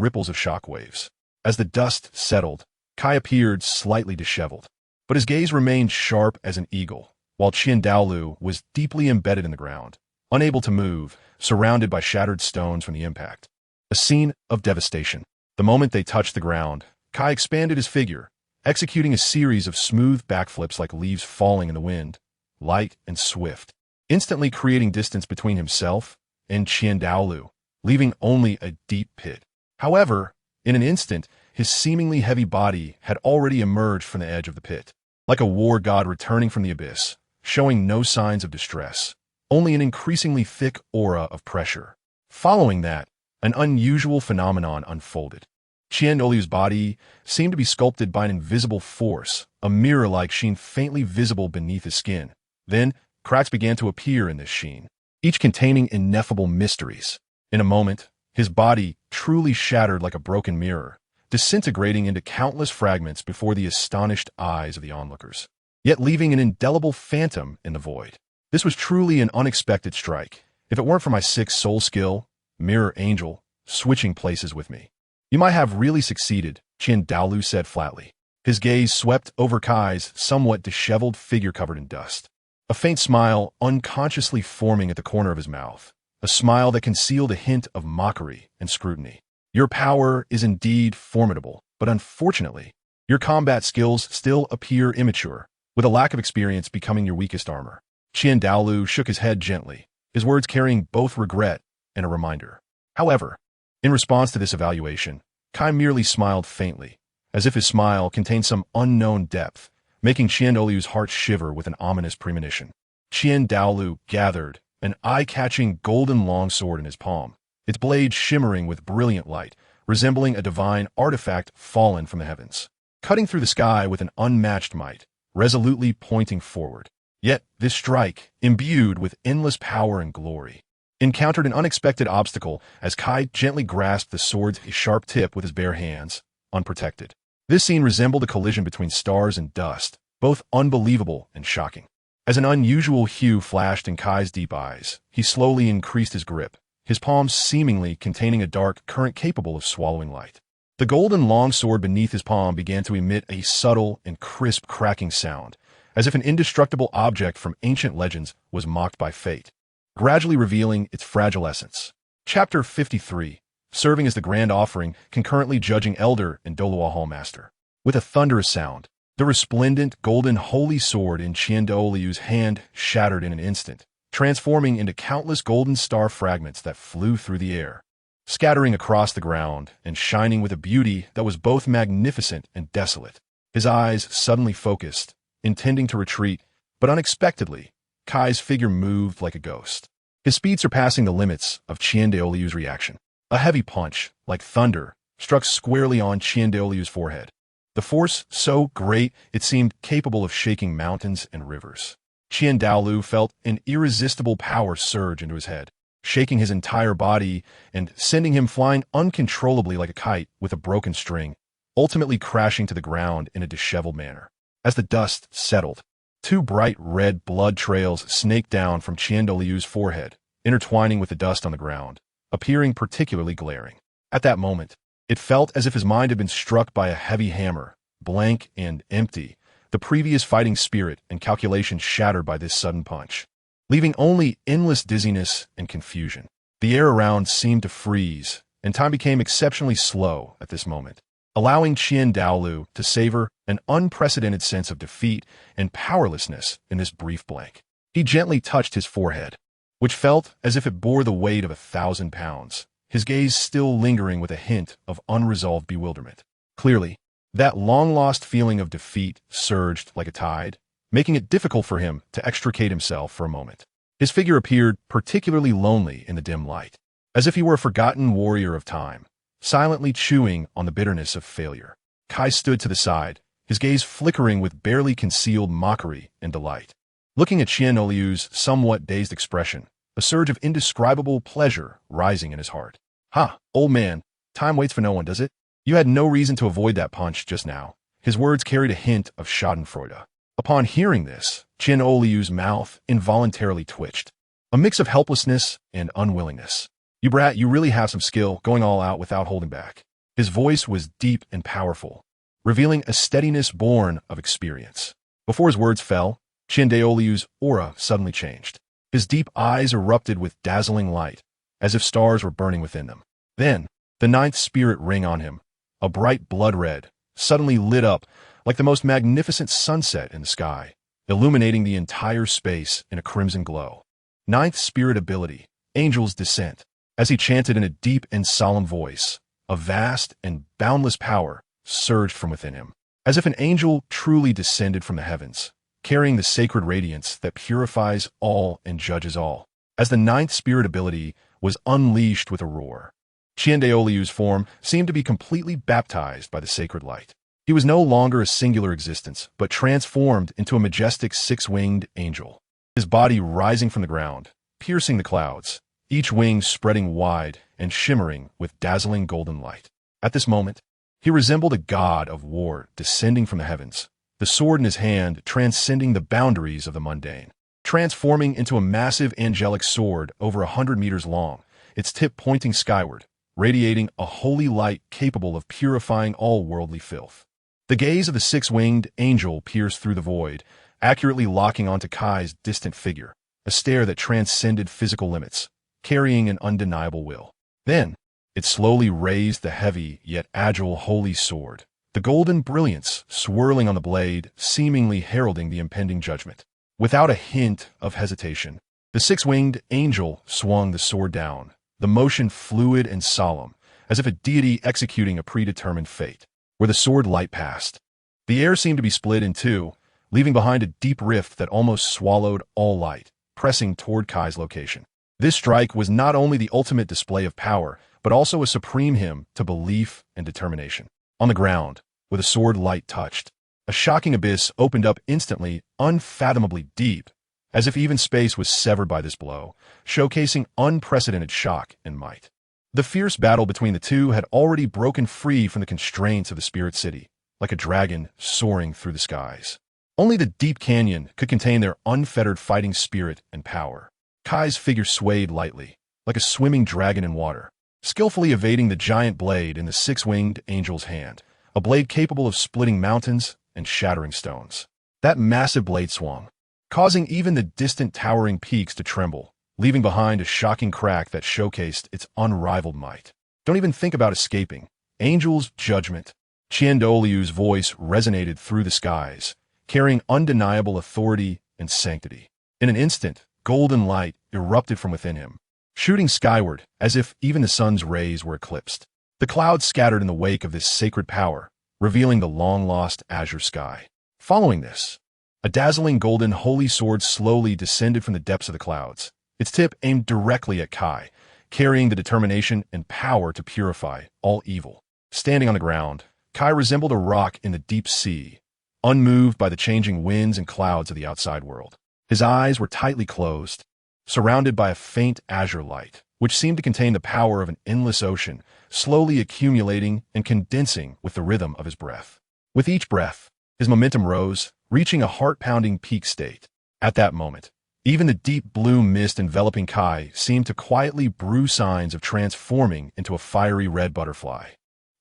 ripples of shock waves. As the dust settled, Kai appeared slightly disheveled, but his gaze remained sharp as an eagle, while Qian Daolu was deeply embedded in the ground, unable to move, surrounded by shattered stones from the impact. A scene of devastation. The moment they touched the ground, Kai expanded his figure, executing a series of smooth backflips like leaves falling in the wind, light and swift, instantly creating distance between himself and Qian Daolu, leaving only a deep pit. However, in an instant, his seemingly heavy body had already emerged from the edge of the pit, like a war god returning from the abyss, showing no signs of distress, only an increasingly thick aura of pressure. Following that, an unusual phenomenon unfolded. Qian Daolu's body seemed to be sculpted by an invisible force, a mirror-like sheen faintly visible beneath his skin. Then, cracks began to appear in this sheen, each containing ineffable mysteries. In a moment, his body truly shattered like a broken mirror, disintegrating into countless fragments before the astonished eyes of the onlookers, yet leaving an indelible phantom in the void. This was truly an unexpected strike. If it weren't for my 6th soul skill, Mirror Angel, switching places with me, you might have really succeeded, Qian Daolu said flatly. His gaze swept over Kai's somewhat disheveled figure covered in dust, a faint smile unconsciously forming at the corner of his mouth, a smile that concealed a hint of mockery and scrutiny. Your power is indeed formidable, but unfortunately, your combat skills still appear immature, with a lack of experience becoming your weakest armor. Qian Daolu shook his head gently, his words carrying both regret and a reminder. However, in response to this evaluation, Kai merely smiled faintly, as if his smile contained some unknown depth, making Qian Daolu's heart shiver with an ominous premonition. Qian Daolu gathered an eye-catching golden longsword in his palm, its blade shimmering with brilliant light, resembling a divine artifact fallen from the heavens, cutting through the sky with an unmatched might, resolutely pointing forward. Yet this strike, imbued with endless power and glory, encountered an unexpected obstacle as Kai gently grasped the sword's sharp tip with his bare hands, unprotected. This scene resembled a collision between stars and dust, both unbelievable and shocking. As an unusual hue flashed in Kai's deep eyes, he slowly increased his grip, his palms seemingly containing a dark current capable of swallowing light. The golden longsword beneath his palm began to emit a subtle and crisp cracking sound, as if an indestructible object from ancient legends was mocked by fate, gradually revealing its fragile essence. Chapter 53. Serving as the grand offering, concurrently judging elder and Douluo hallmaster. With a thunderous sound, the resplendent golden holy sword in Qian Renxue's hand shattered in an instant, transforming into countless golden star fragments that flew through the air, scattering across the ground and shining with a beauty that was both magnificent and desolate. His eyes suddenly focused, intending to retreat, but unexpectedly, Kai's figure moved like a ghost, his speed surpassing the limits of Qian Renxue's reaction. A heavy punch, like thunder, struck squarely on Qian Renxue's forehead, the force so great it seemed capable of shaking mountains and rivers. Qian Renxue felt an irresistible power surge into his head, shaking his entire body and sending him flying uncontrollably like a kite with a broken string, ultimately crashing to the ground in a disheveled manner. As the dust settled, two bright red blood trails snaked down from Qian Renxue's forehead, intertwining with the dust on the ground, appearing particularly glaring. At that moment, it felt as if his mind had been struck by a heavy hammer, blank and empty, the previous fighting spirit and calculation shattered by this sudden punch, leaving only endless dizziness and confusion. The air around seemed to freeze, and time became exceptionally slow at this moment, allowing Qian Renxue to savor an unprecedented sense of defeat and powerlessness in this brief blank. He gently touched his forehead, which felt as if it bore the weight of 1,000 pounds, his gaze still lingering with a hint of unresolved bewilderment. Clearly, that long-lost feeling of defeat surged like a tide, making it difficult for him to extricate himself for a moment. His figure appeared particularly lonely in the dim light, as if he were a forgotten warrior of time, silently chewing on the bitterness of failure. Kai stood to the side, his gaze flickering with barely concealed mockery and delight. Looking at Qian Renxue's somewhat dazed expression, a surge of indescribable pleasure rising in his heart. "Ha, old man, time waits for no one, does it? You had no reason to avoid that punch just now." His words carried a hint of schadenfreude. Upon hearing this, Qian Renxue's mouth involuntarily twitched, a mix of helplessness and unwillingness. "You brat, you really have some skill, going all out without holding back." His voice was deep and powerful, revealing a steadiness born of experience. Before his words fell, Qian Renxue's aura suddenly changed. His deep eyes erupted with dazzling light, as if stars were burning within them. Then, the ninth spirit ring on him, a bright blood red, suddenly lit up like the most magnificent sunset in the sky, illuminating the entire space in a crimson glow. Ninth spirit ability, Angel's Descent. As he chanted in a deep and solemn voice, a vast and boundless power surged from within him, as if an angel truly descended from the heavens, carrying the sacred radiance that purifies all and judges all. As the ninth spirit ability was unleashed with a roar, Qian Renxue's form seemed to be completely baptized by the sacred light. He was no longer a singular existence, but transformed into a majestic six-winged angel, his body rising from the ground, piercing the clouds, each wing spreading wide and shimmering with dazzling golden light. At this moment, he resembled a god of war descending from the heavens, the sword in his hand transcending the boundaries of the mundane, transforming into a massive angelic sword over 100 meters long, its tip pointing skyward, radiating a holy light capable of purifying all worldly filth. The gaze of the six-winged angel pierced through the void, accurately locking onto Kai's distant figure, a stare that transcended physical limits, carrying an undeniable will. Then, it slowly raised the heavy yet agile holy sword, the golden brilliance swirling on the blade, seemingly heralding the impending judgment. Without a hint of hesitation, the six-winged angel swung the sword down, the motion fluid and solemn, as if a deity executing a predetermined fate. Where the sword light passed, the air seemed to be split in two, leaving behind a deep rift that almost swallowed all light, pressing toward Kai's location. This strike was not only the ultimate display of power, but also a supreme hymn to belief and determination. On the ground, where the sword light touched, a shocking abyss opened up instantly, unfathomably deep, as if even space was severed by this blow, showcasing unprecedented shock and might. The fierce battle between the two had already broken free from the constraints of the spirit city, like a dragon soaring through the skies. Only the deep canyon could contain their unfettered fighting spirit and power. Kai's figure swayed lightly, like a swimming dragon in water, skillfully evading the giant blade in the six-winged angel's hand, a blade capable of splitting mountains and shattering stones. That massive blade swung, causing even the distant towering peaks to tremble, leaving behind a shocking crack that showcased its unrivaled might. Don't even think about escaping. Angel's judgment. Qian Renxue's voice resonated through the skies, carrying undeniable authority and sanctity. In an instant, golden light erupted from within him, shooting skyward as if even the sun's rays were eclipsed. The clouds scattered in the wake of this sacred power, revealing the long-lost azure sky. Following this, a dazzling golden holy sword slowly descended from the depths of the clouds, its tip aimed directly at Kai, carrying the determination and power to purify all evil. Standing on the ground, Kai resembled a rock in the deep sea, unmoved by the changing winds and clouds of the outside world. His eyes were tightly closed, surrounded by a faint azure light, which seemed to contain the power of an endless ocean, slowly accumulating and condensing with the rhythm of his breath. With each breath, his momentum rose, reaching a heart-pounding peak state. At that moment, even the deep blue mist enveloping Kai seemed to quietly brew signs of transforming into a fiery red butterfly,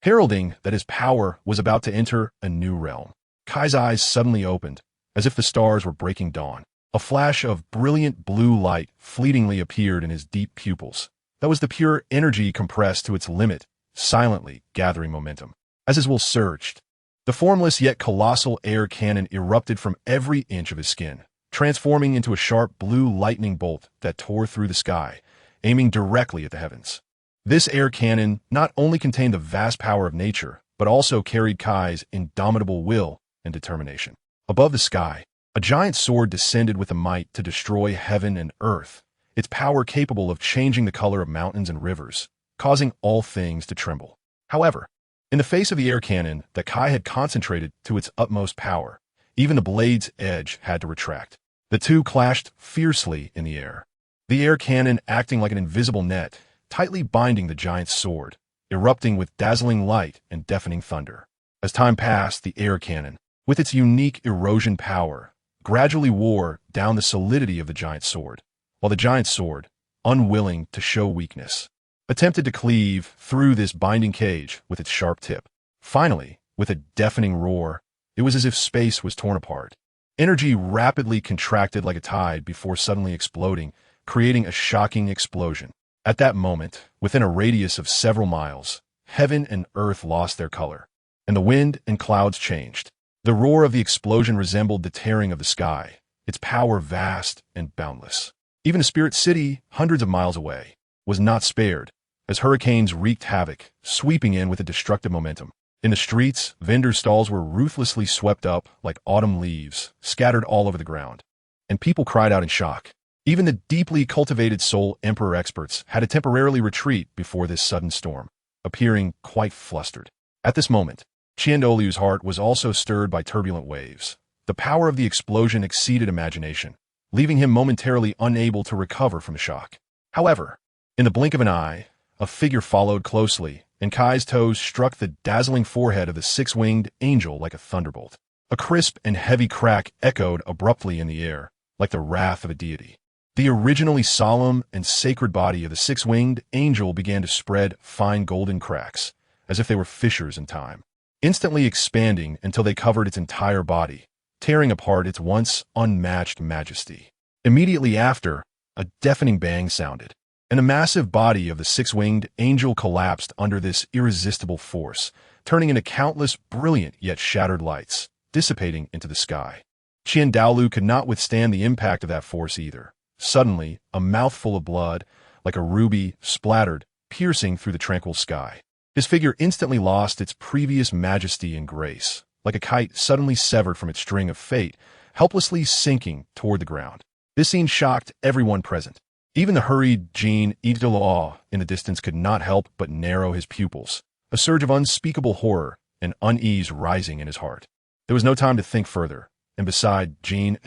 heralding that his power was about to enter a new realm. Kai's eyes suddenly opened, as if the stars were breaking dawn. A flash of brilliant blue light fleetingly appeared in his deep pupils. That was the pure energy compressed to its limit, silently gathering momentum. As his will surged, the formless yet colossal air cannon erupted from every inch of his skin, transforming into a sharp blue lightning bolt that tore through the sky, aiming directly at the heavens. This air cannon not only contained the vast power of nature, but also carried Kai's indomitable will and determination. Above the sky, a giant sword descended with a might to destroy heaven and earth, its power capable of changing the color of mountains and rivers, causing all things to tremble. However, in the face of the air cannon that Kai had concentrated to its utmost power, even the blade's edge had to retract. The two clashed fiercely in the air, the air cannon acting like an invisible net, tightly binding the giant's sword, erupting with dazzling light and deafening thunder. As time passed, the air cannon, with its unique erosion power, gradually wore down the solidity of the giant's sword, while the giant's sword, unwilling to show weakness, attempted to cleave through this binding cage with its sharp tip. Finally, with a deafening roar, it was as if space was torn apart. Energy rapidly contracted like a tide before suddenly exploding, creating a shocking explosion. At that moment, within a radius of several miles, heaven and earth lost their color, and the wind and clouds changed. The roar of the explosion resembled the tearing of the sky, its power vast and boundless. Even the spirit city, hundreds of miles away, was not spared, as hurricanes wreaked havoc, sweeping in with a destructive momentum. In the streets, vendor stalls were ruthlessly swept up like autumn leaves, scattered all over the ground, and people cried out in shock. Even the deeply cultivated soul emperor experts had to temporarily retreat before this sudden storm, appearing quite flustered. At this moment, Qian Renxue's heart was also stirred by turbulent waves. The power of the explosion exceeded imagination, leaving him momentarily unable to recover from the shock. However, in the blink of an eye, a figure followed closely, and Kai's toes struck the dazzling forehead of the six-winged angel like a thunderbolt. A crisp and heavy crack echoed abruptly in the air, like the wrath of a deity. The originally solemn and sacred body of the six-winged angel began to spread fine golden cracks, as if they were fissures in time, instantly expanding until they covered its entire body, tearing apart its once unmatched majesty. Immediately after, a deafening bang sounded, and the massive body of the six-winged angel collapsed under this irresistible force, turning into countless brilliant yet shattered lights, dissipating into the sky. Qian Douluo could not withstand the impact of that force either. Suddenly, a mouthful of blood, like a ruby, splattered, piercing through the tranquil sky. His figure instantly lost its previous majesty and grace, like a kite suddenly severed from its string of fate, helplessly sinking toward the ground. This scene shocked everyone present. Even the hurried Jean Douluo in the distance could not help but narrow his pupils, a surge of unspeakable horror and unease rising in his heart. There was no time to think further, and beside Jean,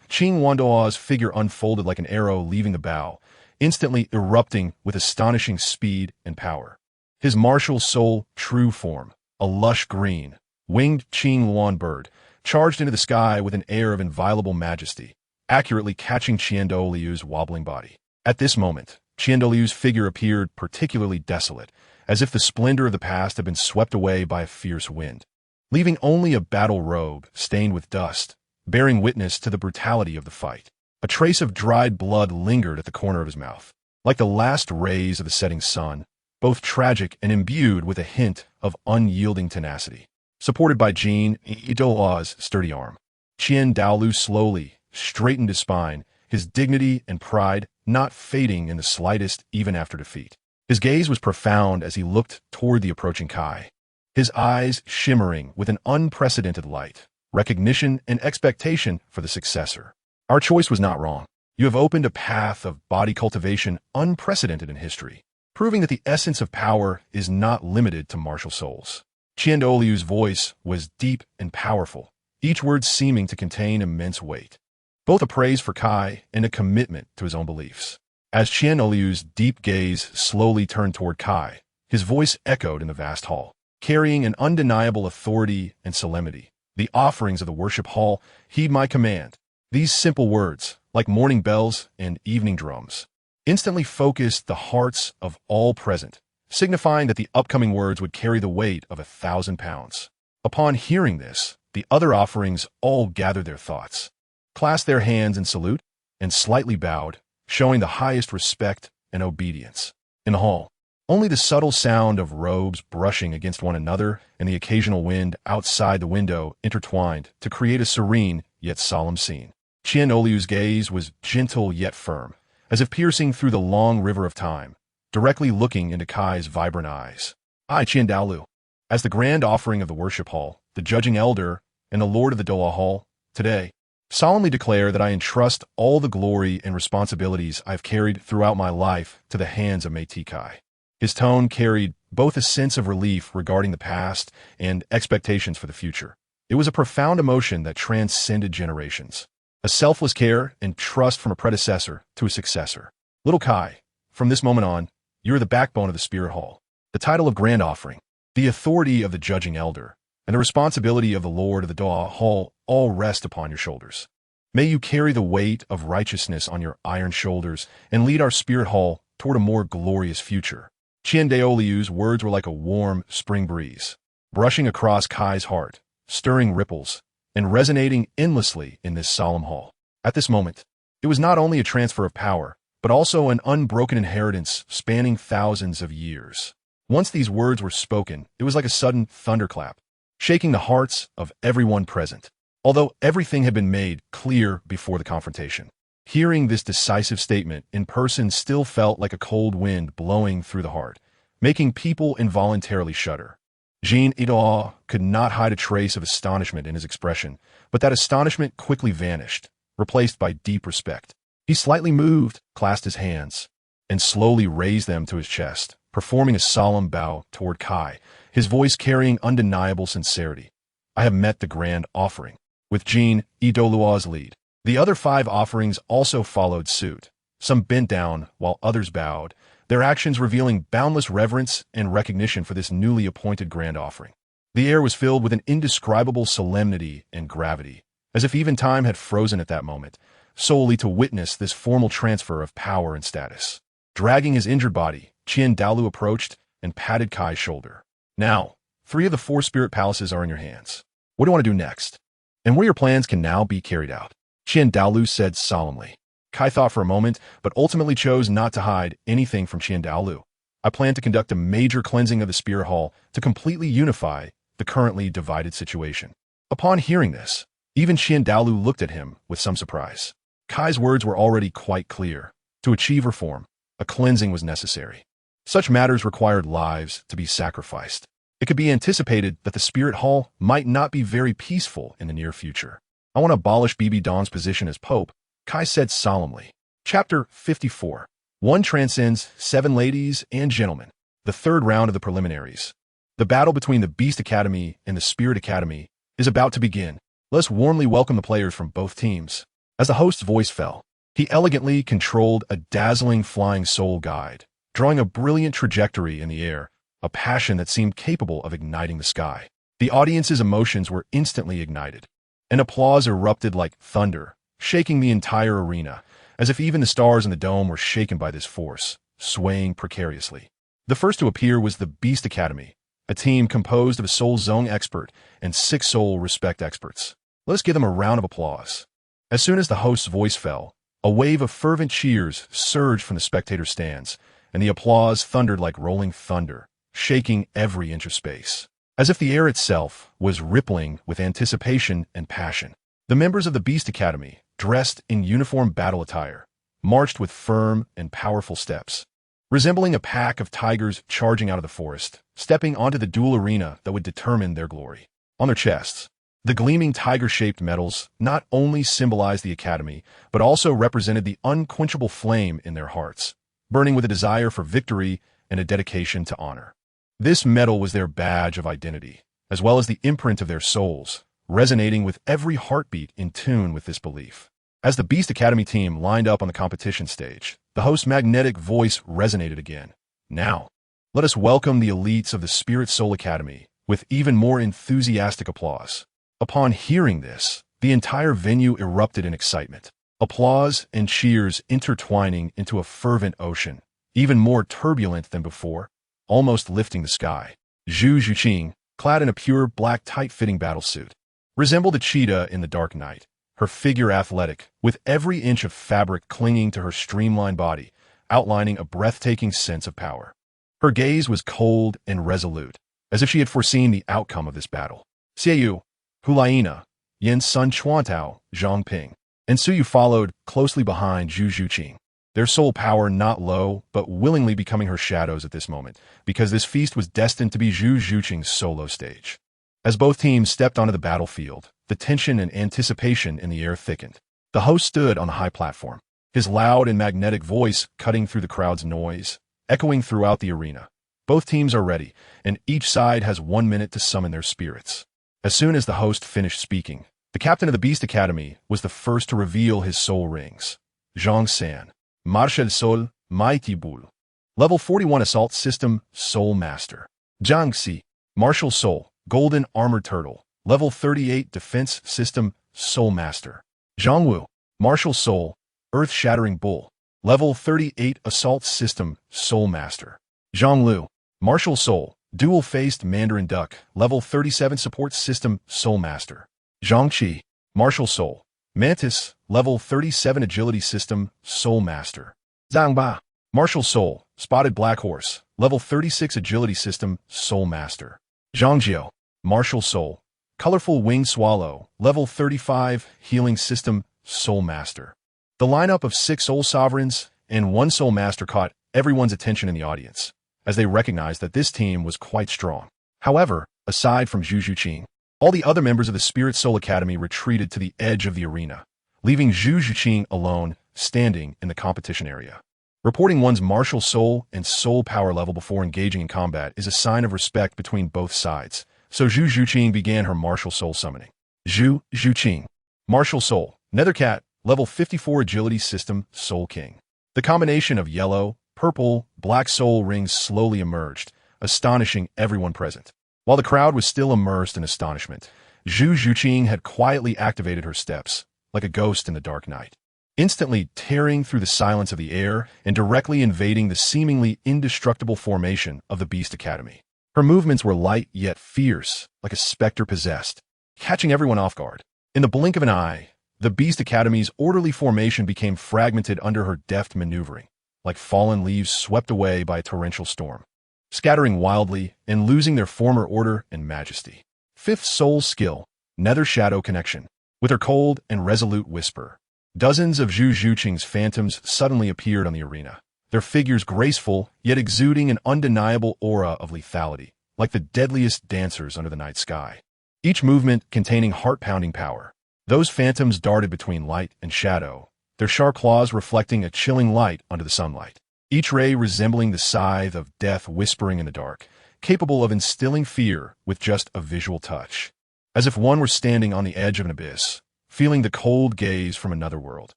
Qing Renxue's figure unfolded like an arrow leaving the bow, instantly erupting with astonishing speed and power. His martial soul true form, a lush green, winged Qing Luan bird, charged into the sky with an air of inviolable majesty, accurately catching Qian Douluo's wobbling body. At this moment, Qian Douluo's figure appeared particularly desolate, as if the splendor of the past had been swept away by a fierce wind, leaving only a battle robe stained with dust, bearing witness to the brutality of the fight. A trace of dried blood lingered at the corner of his mouth, like the last rays of the setting sun, both tragic and imbued with a hint of unyielding tenacity. Supported by Jin Idoa's sturdy arm, Qian Douluo slowly straightened his spine, his dignity and pride not fading in the slightest even after defeat. His gaze was profound as he looked toward the approaching Kai, his eyes shimmering with an unprecedented light, recognition and expectation for the successor. Our choice was not wrong. You have opened a path of body cultivation unprecedented in history, proving that the essence of power is not limited to martial souls. Qian Douluo's voice was deep and powerful, each word seeming to contain immense weight, both a praise for Kai and a commitment to his own beliefs. As Qian Douluo's deep gaze slowly turned toward Kai, his voice echoed in the vast hall, carrying an undeniable authority and solemnity. The offerings of the worship hall heed my command. These simple words, like morning bells and evening drums, instantly focused the hearts of all present, signifying that the upcoming words would carry the weight of 1,000 pounds. Upon hearing this, the other offerings all gathered their thoughts, clasped their hands in salute, and slightly bowed, showing the highest respect and obedience. In the hall, only the subtle sound of robes brushing against one another and the occasional wind outside the window intertwined to create a serene yet solemn scene. Qian Douluo's gaze was gentle yet firm, as if piercing through the long river of time, directly looking into Kai's vibrant eyes. I, Qian Douluo, as the grand offering of the worship hall, the judging elder, and the lord of the Douluo Hall, today, solemnly declare that I entrust all the glory and responsibilities I've carried throughout my life to the hands of Métis Kai. His tone carried both a sense of relief regarding the past and expectations for the future. It was a profound emotion that transcended generations, a selfless care and trust from a predecessor to a successor. Little Kai, from this moment on, you are the backbone of the Spirit Hall, the title of Grand Offering, the authority of the judging elder, and the responsibility of the Lord of the Douluo Hall all rest upon your shoulders. May you carry the weight of righteousness on your iron shoulders and lead our Spirit Hall toward a more glorious future. Qian Douluo's words were like a warm spring breeze, brushing across Kai's heart, stirring ripples, and resonating endlessly in this solemn hall. At this moment, it was not only a transfer of power, but also an unbroken inheritance spanning thousands of years. Once these words were spoken, it was like a sudden thunderclap, shaking the hearts of everyone present, although everything had been made clear before the confrontation. Hearing this decisive statement in person still felt like a cold wind blowing through the heart, making people involuntarily shudder. Jin Idoa could not hide a trace of astonishment in his expression, but that astonishment quickly vanished, replaced by deep respect. He slightly moved, clasped his hands, and slowly raised them to his chest, performing a solemn bow toward Kai, his voice carrying undeniable sincerity. I have met the grand offering. With Jin Douluo's lead, the other 5 offerings also followed suit. Some bent down, while others bowed, their actions revealing boundless reverence and recognition for this newly appointed grand offering. The air was filled with an indescribable solemnity and gravity, as if even time had frozen at that moment, solely to witness this formal transfer of power and status. Dragging his injured body, Qian Douluo approached and patted Kai's shoulder. Now, 3 of the 4 spirit palaces are in your hands. What do you want to do next? And what are your plans can now be carried out? Qian Douluo said solemnly. Kai thought for a moment, but ultimately chose not to hide anything from Qian Douluo. I plan to conduct a major cleansing of the Spirit Hall to completely unify the currently divided situation. Upon hearing this, even Qian Douluo looked at him with some surprise. Kai's words were already quite clear. To achieve reform, a cleansing was necessary. Such matters required lives to be sacrificed. It could be anticipated that the Spirit Hall might not be very peaceful in the near future. I want to abolish Bibi Don's position as Pope, Kai said solemnly. Chapter 54. One transcends 7 ladies and gentlemen. The third round of the preliminaries. The battle between the Beast Academy and the Spirit Academy is about to begin. Let's warmly welcome the players from both teams. As the host's voice fell, he elegantly controlled a dazzling flying soul guide, drawing a brilliant trajectory in the air, a passion that seemed capable of igniting the sky. The audience's emotions were instantly ignited, and applause erupted like thunder, shaking the entire arena, as if even the stars in the dome were shaken by this force, swaying precariously. The first to appear was the Beast Academy, a team composed of a Soul Zone expert and 6 Soul Respect experts. Let us give them a round of applause. As soon as the host's voice fell, a wave of fervent cheers surged from the spectator stands, and the applause thundered like rolling thunder, shaking every inch of space, as if the air itself was rippling with anticipation and passion. The members of the Beast Academy, dressed in uniform battle attire, marched with firm and powerful steps, resembling a pack of tigers charging out of the forest, stepping onto the duel arena that would determine their glory. On their chests, the gleaming tiger-shaped medals not only symbolized the Academy, but also represented the unquenchable flame in their hearts, burning with a desire for victory and a dedication to honor. This medal was their badge of identity, as well as the imprint of their souls, resonating with every heartbeat in tune with this belief. As the Beast Academy team lined up on the competition stage, the host's magnetic voice resonated again. Now, let us welcome the elites of the Spirit Soul Academy with even more enthusiastic applause. Upon hearing this, the entire venue erupted in excitement, applause and cheers intertwining into a fervent ocean, even more turbulent than before, almost lifting the sky. Zhu Zhuqing, clad in a pure black tight-fitting battlesuit, resembled a cheetah in the dark night, her figure athletic, with every inch of fabric clinging to her streamlined body, outlining a breathtaking sense of power. Her gaze was cold and resolute, as if she had foreseen the outcome of this battle. Xiaoyu, Hulaina, Yen Sun Chuantao, Zhang Ping, and Suyu followed closely behind Zhu Zhuqing, their soul power not low, but willingly becoming her shadows at this moment, because this feast was destined to be Zhu Zhuqing's solo stage. As both teams stepped onto the battlefield, the tension and anticipation in the air thickened. The host stood on the high platform, his loud and magnetic voice cutting through the crowd's noise, echoing throughout the arena. Both teams are ready, and each side has 1 minute to summon their spirits. As soon as the host finished speaking, the captain of the Beast Academy was the first to reveal his soul rings. Zhang San, Marcha del Sol, Mighty Bull. Level 41 Assault System, Soul Master. Zhang Xi, Martial Soul, Golden Armored Turtle. Level 38 Defense System, Soul Master. Zhang Wu, Martial Soul, Earth-Shattering Bull. Level 38 Assault System, Soul Master. Zhang Lu, Martial Soul, Dual-Faced Mandarin Duck. Level 37 Support System, Soul Master. Zhang Qi, Martial Soul, Mantis. Level 37 Agility System, Soul Master. Zhang Ba, Martial Soul, Spotted Black Horse. Level 36 Agility System, Soul Master. Zhang Jiao, Martial Soul, Colorful Winged Swallow. Level 35 Healing System, Soul Master. The lineup of 6 Soul Sovereigns and 1 Soul Master caught everyone's attention in the audience, as they recognized that this team was quite strong. However, aside from Zhu Zhuqing, all the other members of the Spirit Soul Academy retreated to the edge of the arena, leaving Zhu Zhuqing alone, standing in the competition area. Reporting one's martial soul and soul power level before engaging in combat is a sign of respect between both sides, so Zhu Zhuqing began her martial soul summoning. Zhu Zhuqing, Martial Soul, Nethercat, Level 54 Agility System, Soul King. The combination of yellow, purple, black soul rings slowly emerged, astonishing everyone present. While the crowd was still immersed in astonishment, Zhu Zhuqing had quietly activated her steps, like a ghost in the dark night, instantly tearing through the silence of the air and directly invading the seemingly indestructible formation of the Beast Academy. Her movements were light yet fierce, like a specter possessed, catching everyone off guard. In the blink of an eye, the Beast Academy's orderly formation became fragmented under her deft maneuvering, like fallen leaves swept away by a torrential storm, scattering wildly and losing their former order and majesty. 5th Soul Skill, Nether Shadow Connection. With her cold and resolute whisper, dozens of Zhu Zhuqing's phantoms suddenly appeared on the arena, their figures graceful yet exuding an undeniable aura of lethality, like the deadliest dancers under the night sky. Each movement containing heart-pounding power. Those phantoms darted between light and shadow, their sharp claws reflecting a chilling light under the sunlight, each ray resembling the scythe of death whispering in the dark, capable of instilling fear with just a visual touch. As if one were standing on the edge of an abyss, feeling the cold gaze from another world.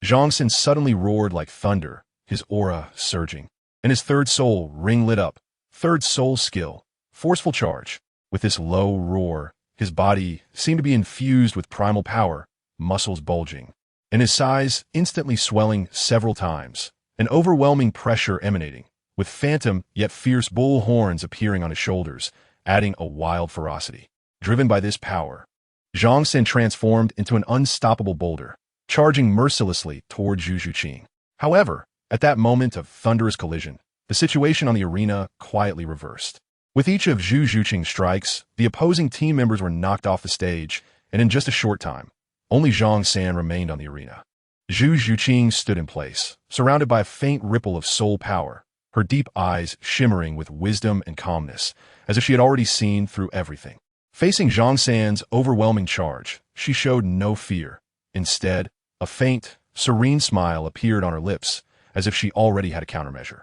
Zhang Xin suddenly roared like thunder, his aura surging, and his 3rd soul ring lit up. 3rd Soul Skill, Forceful Charge. With this low roar, his body seemed to be infused with primal power, muscles bulging, and his size instantly swelling several times, an overwhelming pressure emanating, with phantom yet fierce bull horns appearing on his shoulders, adding a wild ferocity. Driven by this power, Zhang San transformed into an unstoppable boulder, charging mercilessly toward Zhu Zhuqing. However, at that moment of thunderous collision, the situation on the arena quietly reversed. With each of Zhu Zhuqing's strikes, the opposing team members were knocked off the stage, and in just a short time, only Zhang San remained on the arena. Zhu Zhuqing stood in place, surrounded by a faint ripple of soul power, her deep eyes shimmering with wisdom and calmness, as if she had already seen through everything. Facing Zhang San's overwhelming charge, she showed no fear. Instead, a faint, serene smile appeared on her lips, as if she already had a countermeasure.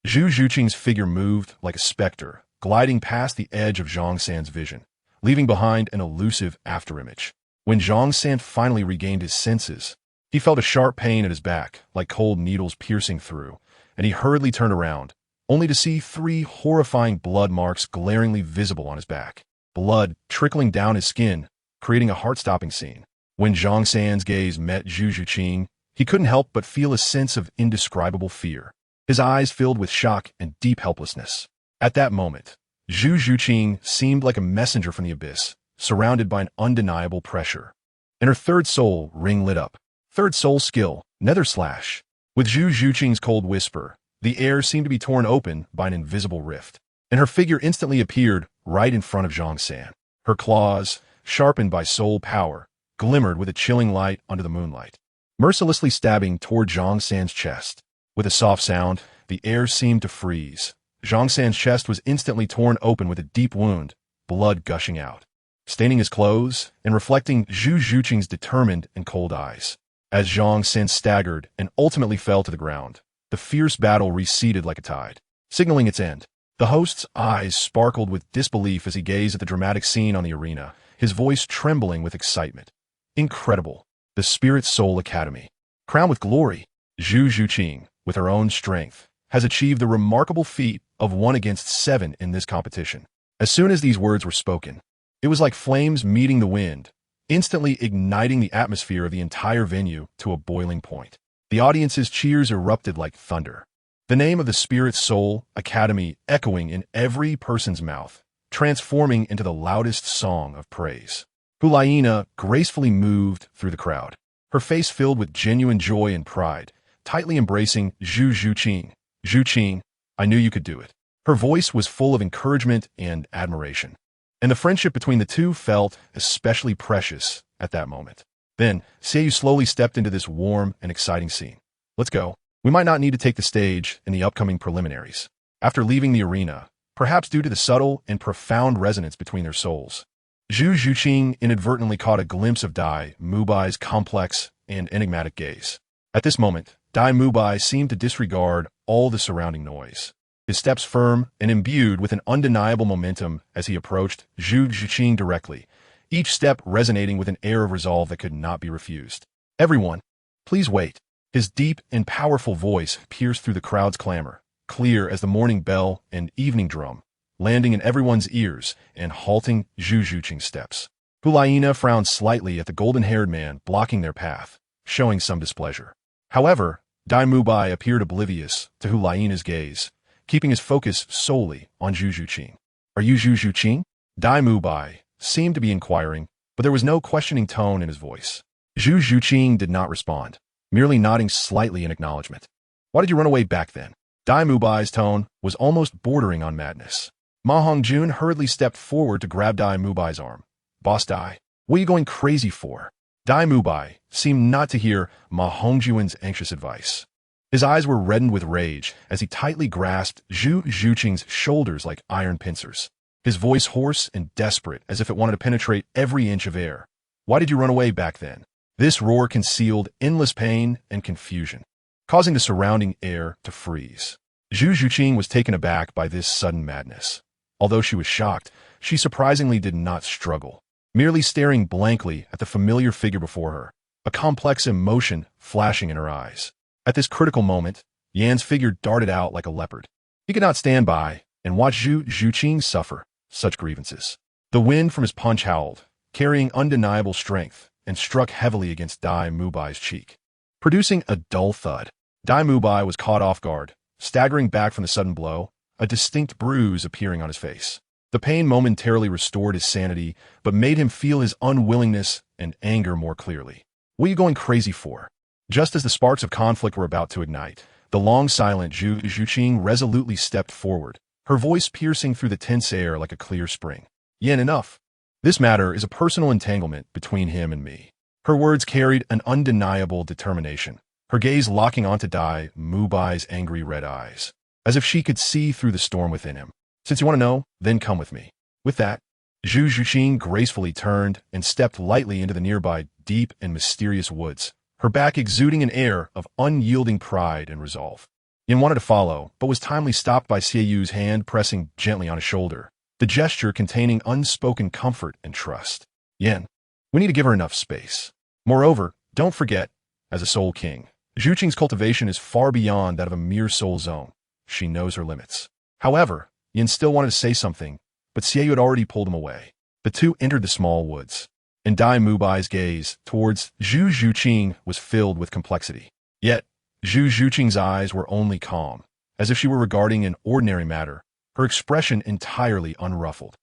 Zhu Zhuqing's figure moved like a specter, gliding past the edge of Zhang San's vision, leaving behind an elusive afterimage. When Zhang San finally regained his senses, he felt a sharp pain at his back, like cold needles piercing through, and he hurriedly turned around, only to see 3 horrifying blood marks glaringly visible on his back. Blood trickling down his skin, creating a heart-stopping scene. When Zhang San's gaze met Zhu Zhuqing, he couldn't help but feel a sense of indescribable fear. His eyes filled with shock and deep helplessness. At that moment, Zhu Zhuqing seemed like a messenger from the abyss, surrounded by an undeniable pressure. And her third soul ring lit up. Third soul skill, Nether Slash. With Zhu Zhuqing's cold whisper, the air seemed to be torn open by an invisible rift, and her figure instantly appeared right in front of Zhang San. Her claws, sharpened by soul power, glimmered with a chilling light under the moonlight, mercilessly stabbing toward Zhang San's chest. With a soft sound, the air seemed to freeze. Zhang San's chest was instantly torn open with a deep wound, blood gushing out, staining his clothes and reflecting Zhu Zhuqing's determined and cold eyes. As Zhang San staggered and ultimately fell to the ground, the fierce battle receded like a tide, signaling its end. The host's eyes sparkled with disbelief as he gazed at the dramatic scene on the arena, his voice trembling with excitement. Incredible. The Spirit Soul Academy. Crowned with glory, Zhu Zhuqing, with her own strength, has achieved the remarkable feat of 1 against 7 in this competition. As soon as these words were spoken, it was like flames meeting the wind, instantly igniting the atmosphere of the entire venue to a boiling point. The audience's cheers erupted like thunder. The name of the Spirit Soul Academy echoing in every person's mouth, transforming into the loudest song of praise. Huang gracefully moved through the crowd, her face filled with genuine joy and pride, tightly embracing Zhu Zhuqing. Zhuqing, I knew you could do it. Her voice was full of encouragement and admiration, and the friendship between the two felt especially precious at that moment. Then, Seiyu slowly stepped into this warm and exciting scene. Let's go. We might not need to take the stage in the upcoming preliminaries. After leaving the arena, perhaps due to the subtle and profound resonance between their souls, Zhu Zhuqing inadvertently caught a glimpse of Dai Mubai's complex and enigmatic gaze. At this moment, Dai Mubai seemed to disregard all the surrounding noise, his steps firm and imbued with an undeniable momentum as he approached Zhu Zhuqing directly, each step resonating with an air of resolve that could not be refused. Everyone, please wait. His deep and powerful voice pierced through the crowd's clamor, clear as the morning bell and evening drum, landing in everyone's ears and halting Zhu Zhuqing's steps. Huang frowned slightly at the golden-haired man blocking their path, showing some displeasure. However, Dai Mubai appeared oblivious to Huang's gaze, keeping his focus solely on Zhu Zhuqing. Are you Zhu Zhuqing? Dai Mubai seemed to be inquiring, but there was no questioning tone in his voice. Zhu Zhuqing did not respond, merely nodding slightly in acknowledgement. Why did you run away back then? Dai Mubai's tone was almost bordering on madness. Ma Hongjun hurriedly stepped forward to grab Dai Mubai's arm. Boss Dai, what are you going crazy for? Dai Mubai seemed not to hear Ma Hongjun's anxious advice. His eyes were reddened with rage as he tightly grasped Zhu Zhuqing's shoulders like iron pincers, his voice hoarse and desperate as if it wanted to penetrate every inch of air. Why did you run away back then? This roar concealed endless pain and confusion, causing the surrounding air to freeze. Zhu Zhuqing was taken aback by this sudden madness. Although she was shocked, she surprisingly did not struggle, merely staring blankly at the familiar figure before her, a complex emotion flashing in her eyes. At this critical moment, Yan's figure darted out like a leopard. He could not stand by and watch Zhu Zhuqing suffer such grievances. The wind from his punch howled, carrying undeniable strength, and struck heavily against Dai Mubai's cheek, producing a dull thud. Dai Mubai was caught off guard, staggering back from the sudden blow, a distinct bruise appearing on his face. The pain momentarily restored his sanity, but made him feel his unwillingness and anger more clearly. What are you going crazy for? Just as the sparks of conflict were about to ignite, the long-silent Zhu Zhuqing resolutely stepped forward, her voice piercing through the tense air like a clear spring. Yen, enough. This matter is a personal entanglement between him and me. Her words carried an undeniable determination, her gaze locking onto Dai Mubai's angry red eyes, as if she could see through the storm within him. Since you want to know, then come with me. With that, Zhu Zhuqing gracefully turned and stepped lightly into the nearby deep and mysterious woods, her back exuding an air of unyielding pride and resolve. Yin wanted to follow, but was timely stopped by Xieyu's hand pressing gently on his shoulder, the gesture containing unspoken comfort and trust. Yin, we need to give her enough space. Moreover, don't forget, as a soul king, Zhuqing's cultivation is far beyond that of a mere soul zone. She knows her limits. However, Yin still wanted to say something, but Xieyou had already pulled him away. The two entered the small woods, and Dai Mubai's gaze towards Zhu Zhuqing was filled with complexity. Yet, Zhu Zhuqing's eyes were only calm, as if she were regarding an ordinary matter, her expression entirely unruffled.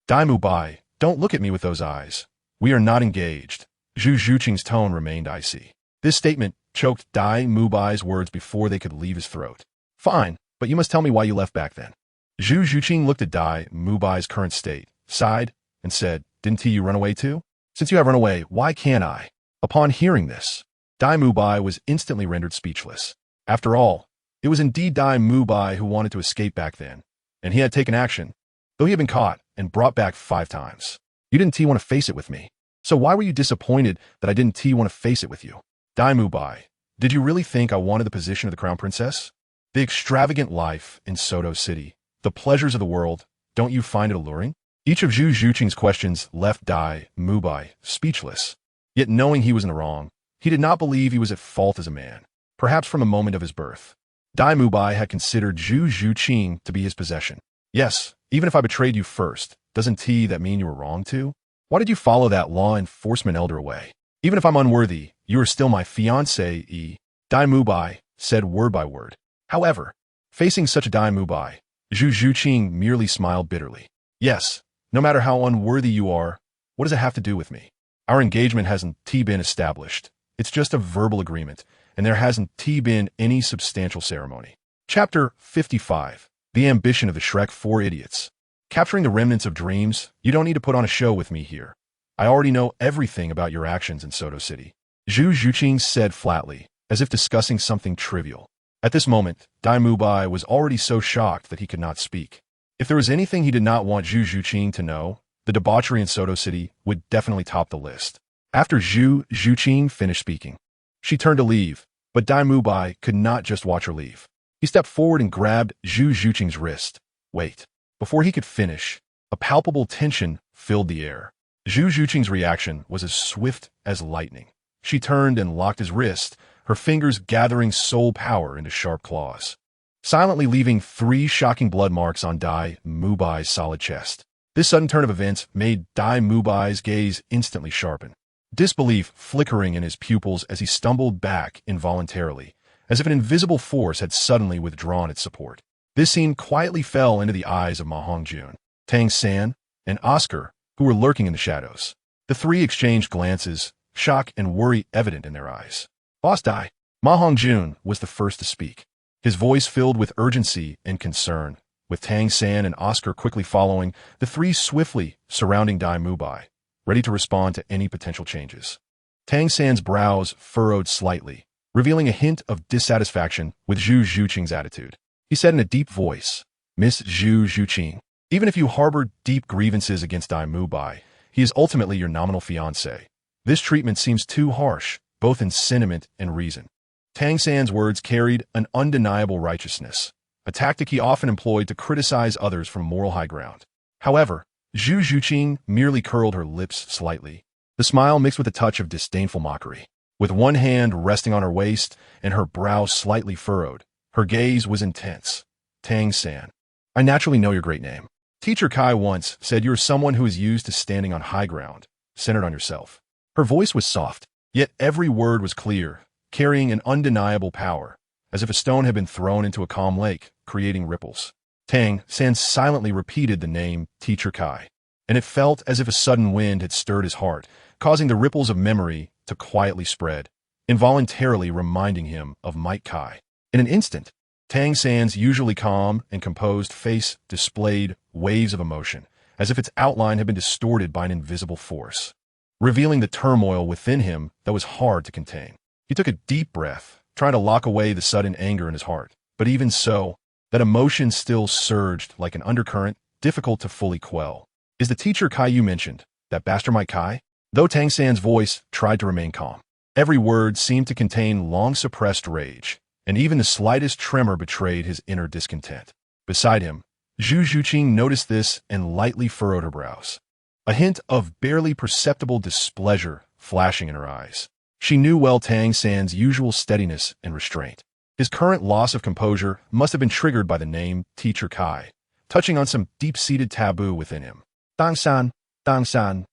Dai Mubai, don't look at me with those eyes. We are not engaged. Zhu Zhuqing's tone remained icy. This statement choked Dai Mubai's words before they could leave his throat. Fine, but you must tell me why you left back then. Zhu Zhuqing looked at Dai Mubai's current state, sighed, and said, Didn't you run away too? Since you have run away, why can't I? Upon hearing this, Dai Mubai was instantly rendered speechless. After all, it was indeed Dai Mubai who wanted to escape back then, and he had taken action, though he had been caught and brought back 5 times. You didn't want to face it with me. So why were you disappointed that I didn't want to face it with you? Dai Mubai, did you really think I wanted the position of the crown princess? The extravagant life in Soto City, the pleasures of the world, don't you find it alluring? Each of Zhu Zhuqing's questions left Dai Mubai speechless. Yet knowing he was in the wrong, he did not believe he was at fault as a man, perhaps from a moment of his birth. Dai Mubai had considered Zhu Zhuqing to be his possession. Yes, even if I betrayed you first, doesn't that mean you were wrong too? Why did you follow that law enforcement elder away? Even if I'm unworthy, you are still my fiancé. Dai Mubai said word by word. However, facing such a Dai Mubai, Zhu Zhuqing merely smiled bitterly. Yes, no matter how unworthy you are, what does it have to do with me? Our engagement hasn't been established. It's just a verbal agreement, and there hasn't been any substantial ceremony. Chapter 55. The Ambition of the Shrek 4 Idiots. Capturing the remnants of dreams, you don't need to put on a show with me here. I already know everything about your actions in Soto City. Zhu Zhuqing said flatly, as if discussing something trivial. At this moment, Dai Mubai was already so shocked that he could not speak. If there was anything he did not want Zhu Zhuqing to know, the debauchery in Soto City would definitely top the list. After Zhu Zhuqing finished speaking, she turned to leave, but Dai Mubai could not just watch her leave. He stepped forward and grabbed Zhu Zhuqing's wrist. Wait. Before he could finish, a palpable tension filled the air. Zhu Zhuqing's reaction was as swift as lightning. She turned and locked his wrist, her fingers gathering soul power into sharp claws, silently leaving 3 shocking blood marks on Dai Mubai's solid chest. This sudden turn of events made Dai Mubai's gaze instantly sharpen, disbelief flickering in his pupils as he stumbled back involuntarily, as if an invisible force had suddenly withdrawn its support. This scene quietly fell into the eyes of Ma Hongjun, Tang San, and Oscar, who were lurking in the shadows. The 3 exchanged glances, shock and worry evident in their eyes. Boss Dai. Ma Hongjun was the first to speak, his voice filled with urgency and concern, with Tang San and Oscar quickly following, the 3 swiftly surrounding Dai Mubai, ready to respond to any potential changes. Tang San's brows furrowed slightly, revealing a hint of dissatisfaction with Zhu Zhuqing's attitude. He said in a deep voice, Miss Zhu Zhuqing, even if you harbor deep grievances against Dai Mubai, he is ultimately your nominal fiancé. This treatment seems too harsh, both in sentiment and reason. Tang San's words carried an undeniable righteousness, a tactic he often employed to criticize others from moral high ground. However, Zhu Zhuqing merely curled her lips slightly, the smile mixed with a touch of disdainful mockery. With one hand resting on her waist and her brow slightly furrowed, her gaze was intense. Tang San, I naturally know your great name. Teacher Kai once said you're someone who is used to standing on high ground, centered on yourself. Her voice was soft, yet every word was clear, carrying an undeniable power, as if a stone had been thrown into a calm lake, creating ripples. Tang San silently repeated the name Teacher Kai, and it felt as if a sudden wind had stirred his heart, causing the ripples of memory to quietly spread, involuntarily reminding him of Might Kai. In an instant, Tang San's usually calm and composed face displayed waves of emotion, as if its outline had been distorted by an invisible force, revealing the turmoil within him that was hard to contain. He took a deep breath, trying to lock away the sudden anger in his heart, but even so, that emotion still surged like an undercurrent, difficult to fully quell. Is the Teacher Kai you mentioned, that bastard Might Kai? Though Tang San's voice tried to remain calm, every word seemed to contain long-suppressed rage, and even the slightest tremor betrayed his inner discontent. Beside him, Zhu Zhuqing noticed this and lightly furrowed her brows, a hint of barely perceptible displeasure flashing in her eyes. She knew well Tang San's usual steadiness and restraint. His current loss of composure must have been triggered by the name Teacher Kai, touching on some deep-seated taboo within him. Dang San, Dang San.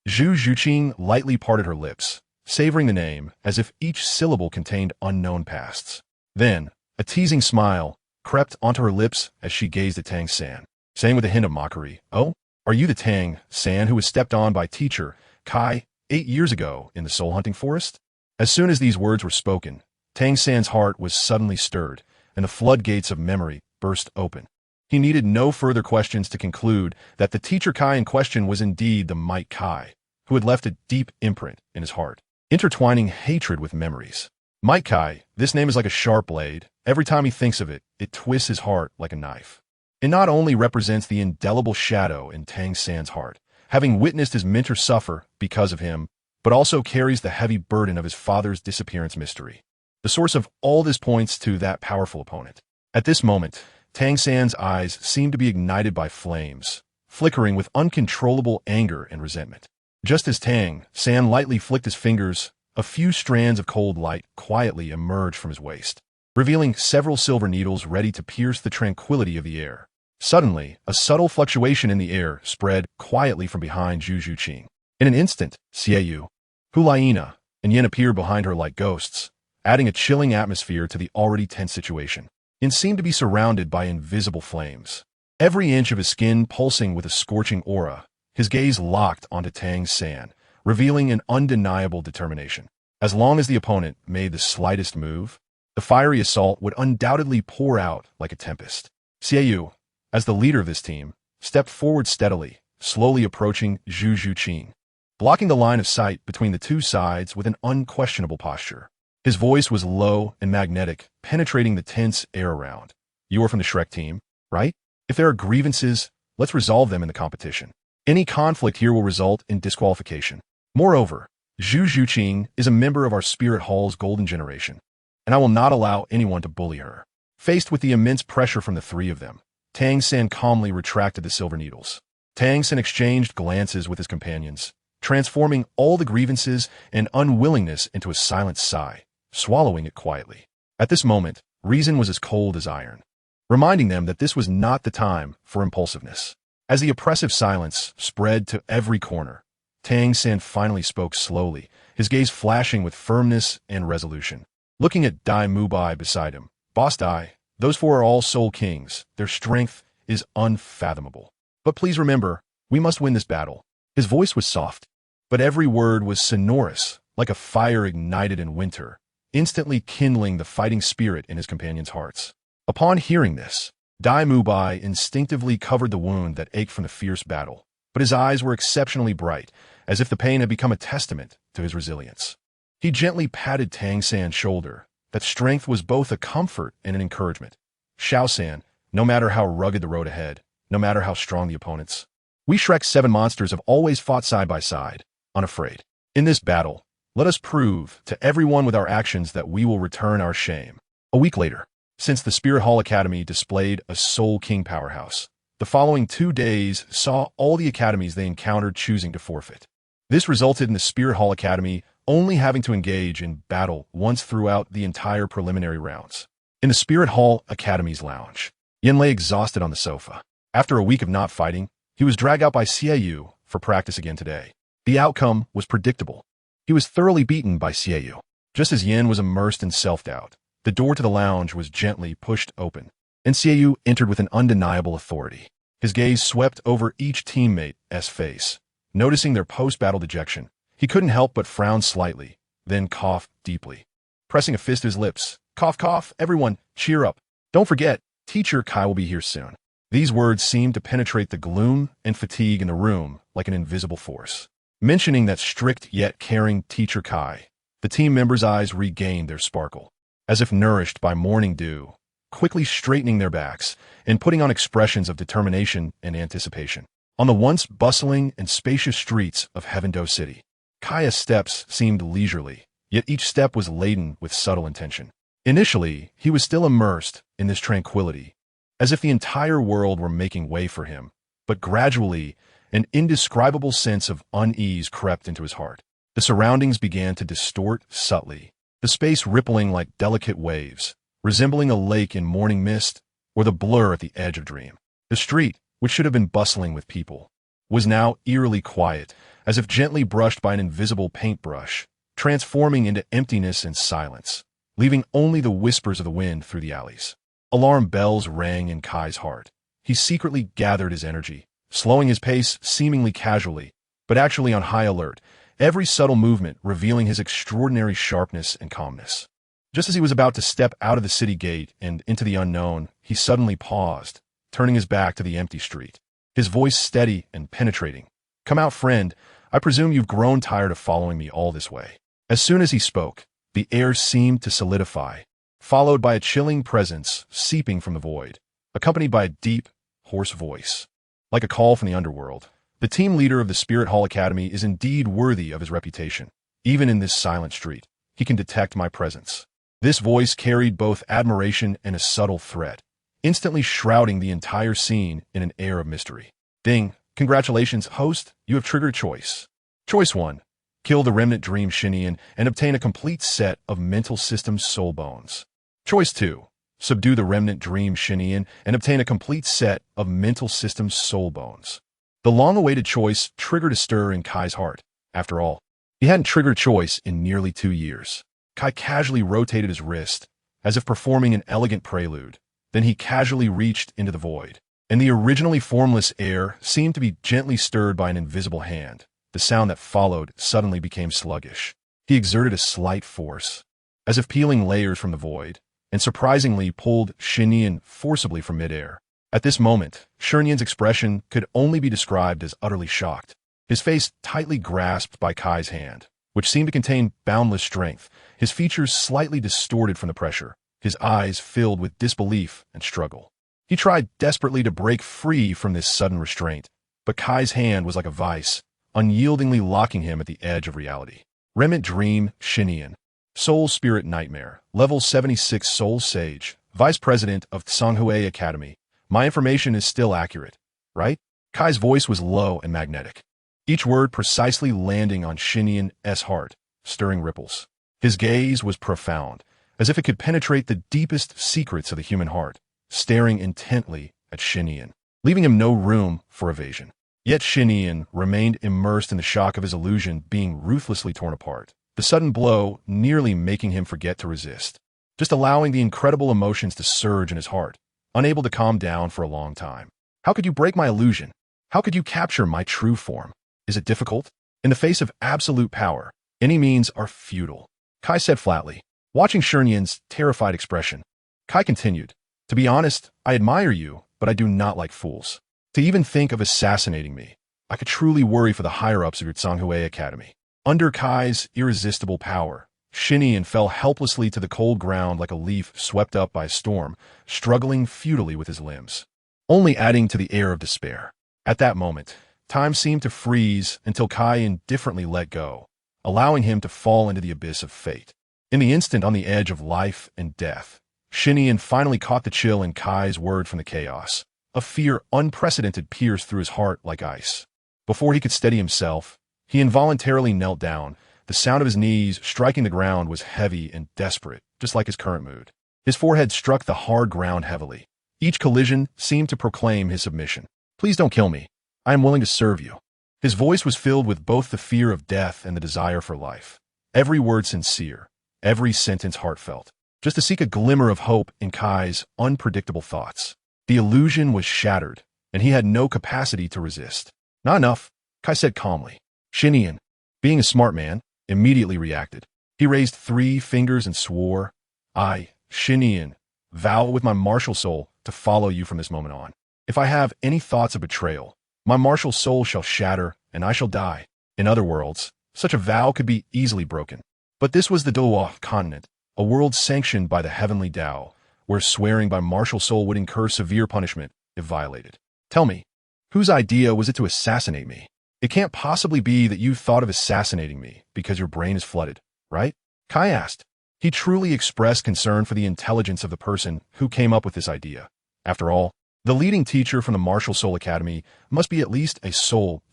Zhu Zhuqing lightly parted her lips, savoring the name as if each syllable contained unknown pasts. Then, a teasing smile crept onto her lips as she gazed at Tang San, saying with a hint of mockery, "Oh, are you the Tang San who was stepped on by Teacher Kai 8 years ago in the soul-hunting forest?" As soon as these words were spoken, Tang San's heart was suddenly stirred, and the floodgates of memory burst open. He needed no further questions to conclude that the Teacher Kai in question was indeed the Might Kai, who had left a deep imprint in his heart, intertwining hatred with memories. Might Kai, this name is like a sharp blade. Every time he thinks of it, it twists his heart like a knife. It not only represents the indelible shadow in Tang San's heart, having witnessed his mentor suffer because of him, but also carries the heavy burden of his father's disappearance mystery. The source of all this points to that powerful opponent. At this moment, Tang San's eyes seemed to be ignited by flames, flickering with uncontrollable anger and resentment. Just as Tang San lightly flicked his fingers, a few strands of cold light quietly emerged from his waist, revealing several silver needles ready to pierce the tranquility of the air. Suddenly, a subtle fluctuation in the air spread quietly from behind Zhu Zhuqing. In an instant, Xiaoyu, Hulaina, and Yin appeared behind her like ghosts, adding a chilling atmosphere to the already tense situation. Yin seemed to be surrounded by invisible flames, every inch of his skin pulsing with a scorching aura, his gaze locked onto Tang San, revealing an undeniable determination. As long as the opponent made the slightest move, the fiery assault would undoubtedly pour out like a tempest. Xiaoyu, as the leader of this team, stepped forward steadily, slowly approaching Zhu Zhuqing, blocking the line of sight between the two sides with an unquestionable posture. His voice was low and magnetic, penetrating the tense air around. "You are from the Shrek team, right? If there are grievances, let's resolve them in the competition. Any conflict here will result in disqualification. Moreover, Zhu Zhuqing is a member of our Spirit Hall's Golden Generation, and I will not allow anyone to bully her." Faced with the immense pressure from the three of them, Tang San calmly retracted the silver needles. Tang San exchanged glances with his companions, transforming all the grievances and unwillingness into a silent sigh, swallowing it quietly. At this moment, reason was as cold as iron, reminding them that this was not the time for impulsiveness. As the oppressive silence spread to every corner, Tang San finally spoke slowly, his gaze flashing with firmness and resolution. Looking at Dai Mubai beside him, "Boss Dai, those four are all soul kings. Their strength is unfathomable. But please remember, we must win this battle." His voice was soft, but every word was sonorous, like a fire ignited in winter, instantly kindling the fighting spirit in his companions' hearts. Upon hearing this, Dai Mubai instinctively covered the wound that ached from the fierce battle, but his eyes were exceptionally bright, as if the pain had become a testament to his resilience. He gently patted Tang San's shoulder, that strength was both a comfort and an encouragement. "Xiao San, no matter how rugged the road ahead, no matter how strong the opponents, we Shrek's 7 monsters have always fought side by side, unafraid. In this battle, let us prove to everyone with our actions that we will return our shame." A week later, since the Spirit Hall Academy displayed a Soul King powerhouse, the following 2 days saw all the academies they encountered choosing to forfeit. This resulted in the Spirit Hall Academy only having to engage in battle once throughout the entire preliminary rounds. In the Spirit Hall Academy's lounge, Yin lay exhausted on the sofa. After a week of not fighting, he was dragged out by Xiaoyu for practice again today. The outcome was predictable. He was thoroughly beaten by Xiaoyu. Just as Yin was immersed in self-doubt, the door to the lounge was gently pushed open, and Xiaoyu entered with an undeniable authority. His gaze swept over each teammate's face. Noticing their post-battle dejection, he couldn't help but frown slightly, then cough deeply. Pressing a fist to his lips, "Cough, cough, everyone, cheer up. Don't forget, Teacher Kai will be here soon." These words seemed to penetrate the gloom and fatigue in the room like an invisible force. Mentioning that strict yet caring Teacher Kai, the team members' eyes regained their sparkle, as if nourished by morning dew, quickly straightening their backs and putting on expressions of determination and anticipation. On the once bustling and spacious streets of Heavendo City, Kai's steps seemed leisurely, yet each step was laden with subtle intention. Initially, he was still immersed in this tranquility, as if the entire world were making way for him, but gradually, an indescribable sense of unease crept into his heart. The surroundings began to distort subtly, the space rippling like delicate waves, resembling a lake in morning mist or the blur at the edge of dream. The street, which should have been bustling with people, was now eerily quiet, as if gently brushed by an invisible paintbrush, transforming into emptiness and silence, leaving only the whispers of the wind through the alleys. Alarm bells rang in Kai's heart. He secretly gathered his energy, slowing his pace seemingly casually, but actually on high alert, every subtle movement revealing his extraordinary sharpness and calmness. Just as he was about to step out of the city gate and into the unknown, he suddenly paused, turning his back to the empty street, his voice steady and penetrating. "Come out, friend. I presume you've grown tired of following me all this way." As soon as he spoke, the air seemed to solidify, followed by a chilling presence seeping from the void, accompanied by a deep, hoarse voice. Like a call from the underworld, the team leader of the Spirit Hall Academy is indeed worthy of his reputation. Even in this silent street, he can detect my presence. This voice carried both admiration and a subtle threat, instantly shrouding the entire scene in an air of mystery. Ding! Congratulations, host, you have triggered a choice. Choice 1. Kill the remnant dream Shinian and obtain a complete set of mental systems soul bones. Choice 2. Subdue the remnant dream Shinian and obtain a complete set of mental systems soul bones. The long-awaited choice triggered a stir in Kai's heart. After all, he hadn't triggered a choice in nearly 2 years. Kai casually rotated his wrist, as if performing an elegant prelude. Then he casually reached into the void, and the originally formless air seemed to be gently stirred by an invisible hand. The sound that followed suddenly became sluggish. He exerted a slight force, as if peeling layers from the void, and surprisingly pulled Shinian forcibly from midair. At this moment, Shinian's expression could only be described as utterly shocked, his face tightly grasped by Kai's hand, which seemed to contain boundless strength, his features slightly distorted from the pressure, his eyes filled with disbelief and struggle. He tried desperately to break free from this sudden restraint, but Kai's hand was like a vice, unyieldingly locking him at the edge of reality. Remnant Dream Shinian, Soul Spirit Nightmare, Level 76 Soul Sage, Vice President of Tsanghue Academy. My information is still accurate, right? Kai's voice was low and magnetic, each word precisely landing on Shinian's heart, stirring ripples. His gaze was profound, as if it could penetrate the deepest secrets of the human heart, staring intently at Shinian, leaving him no room for evasion. Yet Shinian remained immersed in the shock of his illusion being ruthlessly torn apart, the sudden blow nearly making him forget to resist, just allowing the incredible emotions to surge in his heart, unable to calm down for a long time. How could you break my illusion? How could you capture my true form? Is it difficult? In the face of absolute power, any means are futile, Kai said flatly. Watching Shinian's terrified expression, Kai continued, "To be honest, I admire you, but I do not like fools. To even think of assassinating me, I could truly worry for the higher-ups of your Tsanghue Academy." Under Kai's irresistible power, Shinian fell helplessly to the cold ground like a leaf swept up by a storm, struggling futilely with his limbs, only adding to the air of despair. At that moment, time seemed to freeze until Kai indifferently let go, allowing him to fall into the abyss of fate. In the instant on the edge of life and death, Shinian finally caught the chill in Kai's word from the chaos. A fear unprecedented pierced through his heart like ice. Before he could steady himself, he involuntarily knelt down. The sound of his knees striking the ground was heavy and desperate, just like his current mood. His forehead struck the hard ground heavily. Each collision seemed to proclaim his submission. Please don't kill me. I am willing to serve you. His voice was filled with both the fear of death and the desire for life. Every word sincere, every sentence heartfelt, just to seek a glimmer of hope in Kai's unpredictable thoughts. The illusion was shattered, and he had no capacity to resist. Not enough, Kai said calmly. Xinian, being a smart man, immediately reacted. He raised 3 fingers and swore, I, Xinian, vow with my martial soul to follow you from this moment on. If I have any thoughts of betrayal, my martial soul shall shatter, and I shall die. In other worlds, such a vow could be easily broken. But this was the Douluo Continent, a world sanctioned by the heavenly Tao, where swearing by martial soul would incur severe punishment if violated. Tell me, whose idea was it to assassinate me? It can't possibly be that you thought of assassinating me because your brain is flooded, right? Kai asked. He truly expressed concern for the intelligence of the person who came up with this idea. After all, the leading teacher from the Martial Soul Academy must be at least a soul,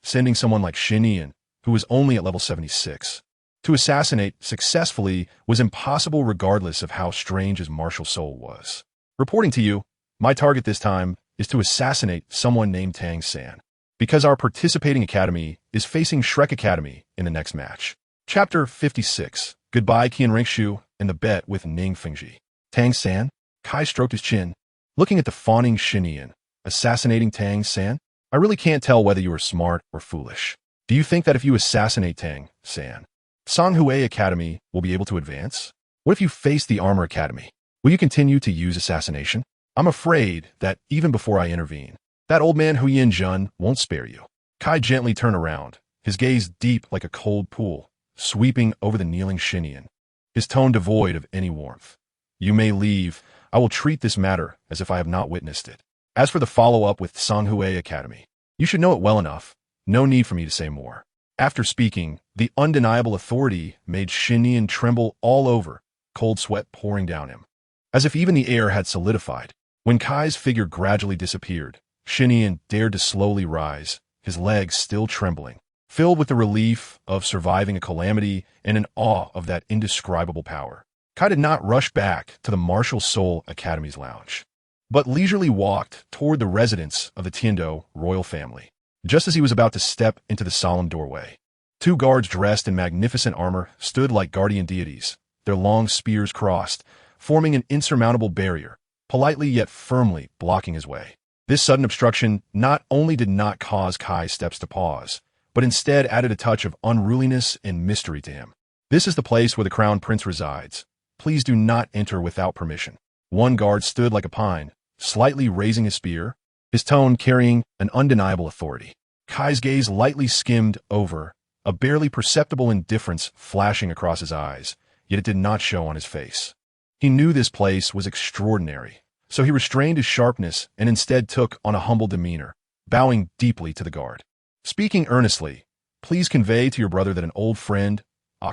sending someone like Xinian, who was only at level 76. To assassinate successfully was impossible regardless of how strange his martial soul was. Reporting to you, my target this time is to assassinate someone named Tang San, because our participating academy is facing Shrek Academy in the next match. Chapter 56. Goodbye Qian Renxue and the bet with Ning Fengji. Tang San? Kai stroked his chin, looking at the fawning Xinian. Assassinating Tang San? I really can't tell whether you are smart or foolish. Do you think that if you assassinate Tang San, Songhue Academy will be able to advance? What if you face the Armor Academy? Will you continue to use assassination? I'm afraid that even before I intervene, that old man Huyan Jun won't spare you. Kai gently turned around, his gaze deep like a cold pool, sweeping over the kneeling Xinian, his tone devoid of any warmth. You may leave. I will treat this matter as if I have not witnessed it. As for the follow-up with Songhue Academy, you should know it well enough. No need for me to say more. After speaking, the undeniable authority made Xinian tremble all over, cold sweat pouring down him, as if even the air had solidified. When Kai's figure gradually disappeared, Xinian dared to slowly rise, his legs still trembling, filled with the relief of surviving a calamity and an awe of that indescribable power. Kai did not rush back to the Martial Soul Academy's lounge, but leisurely walked toward the residence of the Tiando royal family. Just as he was about to step into the solemn doorway, 2 guards dressed in magnificent armor stood like guardian deities, their long spears crossed, forming an insurmountable barrier, politely yet firmly blocking his way. This sudden obstruction not only did not cause Kai's steps to pause, but instead added a touch of unruliness and mystery to him. This is the place where the Crown Prince resides. Please do not enter without permission. One guard stood like a pine, slightly raising his spear, his tone carrying an undeniable authority. Kai's gaze lightly skimmed over, a barely perceptible indifference flashing across his eyes, yet it did not show on his face. He knew this place was extraordinary, so he restrained his sharpness and instead took on a humble demeanor, bowing deeply to the guard. Speaking earnestly, please convey to your brother that an old friend,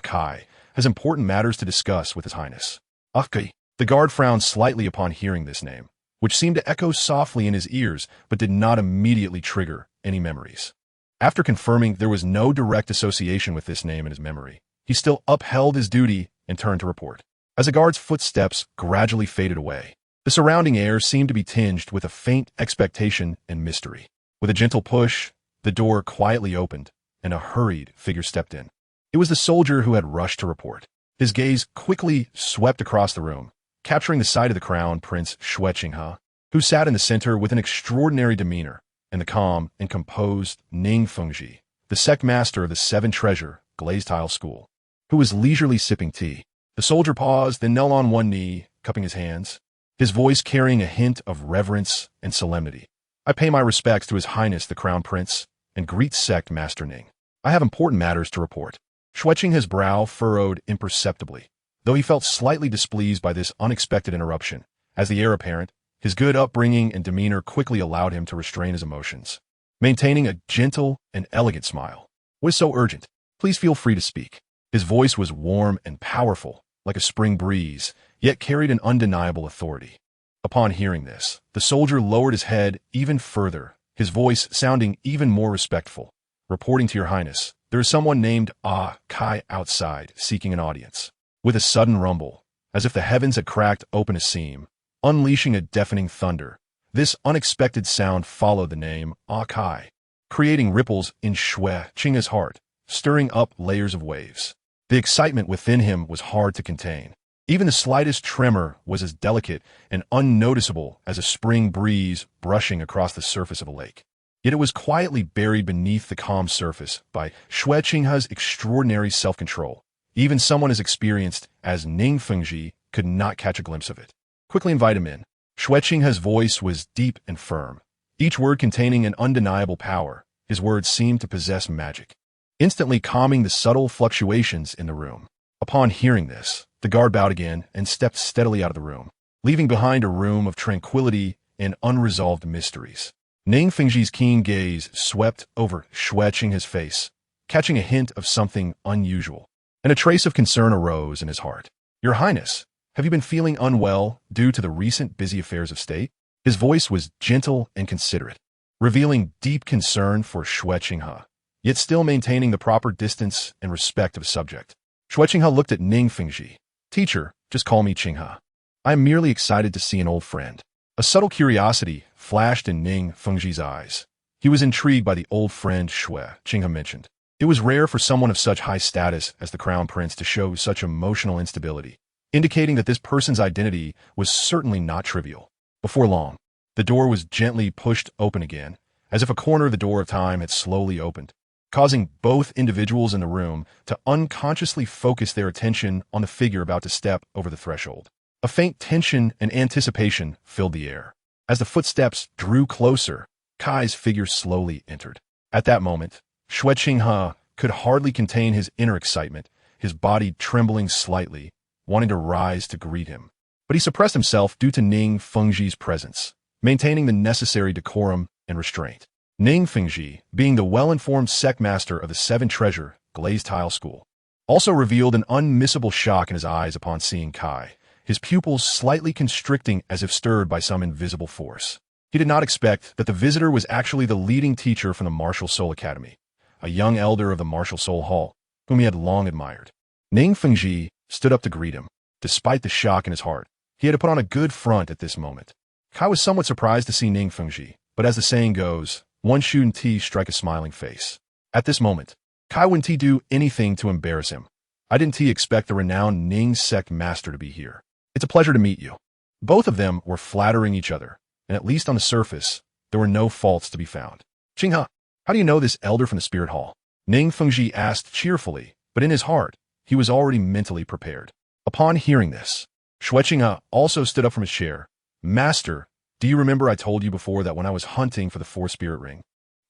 Kai, has important matters to discuss with His Highness. Kai. The guard frowned slightly upon hearing this name, which seemed to echo softly in his ears but did not immediately trigger any memories. After confirming there was no direct association with this name in his memory, he still upheld his duty and turned to report. As the guard's footsteps gradually faded away, the surrounding air seemed to be tinged with a faint expectation and mystery. With a gentle push, the door quietly opened, and a hurried figure stepped in. It was the soldier who had rushed to report. His gaze quickly swept across the room, capturing the sight of the Crown Prince Xue, who sat in the center with an extraordinary demeanor, and the calm and composed Ning Fengji, the sect master of the 7 Treasure Glazed Tile School, who was leisurely sipping tea. The soldier paused, then knelt on one knee, cupping his hands, his voice carrying a hint of reverence and solemnity. I pay my respects to His Highness the Crown Prince, and greet Sect Master Ning. I have important matters to report. Xue, his brow furrowed imperceptibly, though he felt slightly displeased by this unexpected interruption. As the heir apparent, his good upbringing and demeanor quickly allowed him to restrain his emotions, maintaining a gentle and elegant smile. What is so urgent? Please feel free to speak. His voice was warm and powerful, like a spring breeze, yet carried an undeniable authority. Upon hearing this, the soldier lowered his head even further, his voice sounding even more respectful. Reporting to your highness, there is someone named Kai outside, seeking an audience. With a sudden rumble, as if the heavens had cracked open a seam, unleashing a deafening thunder. This unexpected sound followed the name Kai, creating ripples in Shui Qingha's heart, stirring up layers of waves. The excitement within him was hard to contain. Even the slightest tremor was as delicate and unnoticeable as a spring breeze brushing across the surface of a lake. Yet it was quietly buried beneath the calm surface by Shui Qingha's extraordinary self-control. Even someone as experienced as Ning Fengji could not catch a glimpse of it. Quickly invite him in. Shui Qingha's voice was deep and firm, each word containing an undeniable power. His words seemed to possess magic, instantly calming the subtle fluctuations in the room. Upon hearing this, the guard bowed again and stepped steadily out of the room, leaving behind a room of tranquility and unresolved mysteries. Ning Fengji's keen gaze swept over Shui Qingha's face, catching a hint of something unusual, and a trace of concern arose in his heart. "Your Highness, have you been feeling unwell due to the recent busy affairs of state?" His voice was gentle and considerate, revealing deep concern for Shui Qingha, yet still maintaining the proper distance and respect of subject. Shui Qingha looked at Ning Fengji. "Teacher, just call me Qingha. I am merely excited to see an old friend." A subtle curiosity flashed in Ning Fengji's eyes. He was intrigued by the old friend Shui Qingha mentioned. It was rare for someone of such high status as the crown prince to show such emotional instability, indicating that this person's identity was certainly not trivial. Before long, the door was gently pushed open again, as if a corner of the door of time had slowly opened, causing both individuals in the room to unconsciously focus their attention on the figure about to step over the threshold. A faint tension and anticipation filled the air. As the footsteps drew closer, Kai's figure slowly entered. At that moment, Shui Qingha could hardly contain his inner excitement, his body trembling slightly, wanting to rise to greet him. But he suppressed himself due to Ning Fengji's presence, maintaining the necessary decorum and restraint. Ning Fengji, being the well-informed sect master of the Seven Treasure Glazed Tile School, also revealed an unmissable shock in his eyes upon seeing Kai, his pupils slightly constricting as if stirred by some invisible force. He did not expect that the visitor was actually the leading teacher from the Martial Soul Academy, a young elder of the Martial Soul Hall, whom he had long admired. Ning Fengji stood up to greet him. Despite the shock in his heart, he had to put on a good front at this moment. Kai was somewhat surprised to see Ning Fengji, but as the saying goes, one shouldn't strike a smiling face. At this moment, Kai wouldn't do anything to embarrass him. I didn't expect the renowned Ning sect master to be here. It's a pleasure to meet you. Both of them were flattering each other, and at least on the surface, there were no faults to be found. "Qingha, how do you know this elder from the Spirit Hall?" Ning Fengji asked cheerfully, but in his heart, he was already mentally prepared. Upon hearing this, Shui Qingha also stood up from his chair. "Master, do you remember I told you before that when I was hunting for the fourth spirit ring,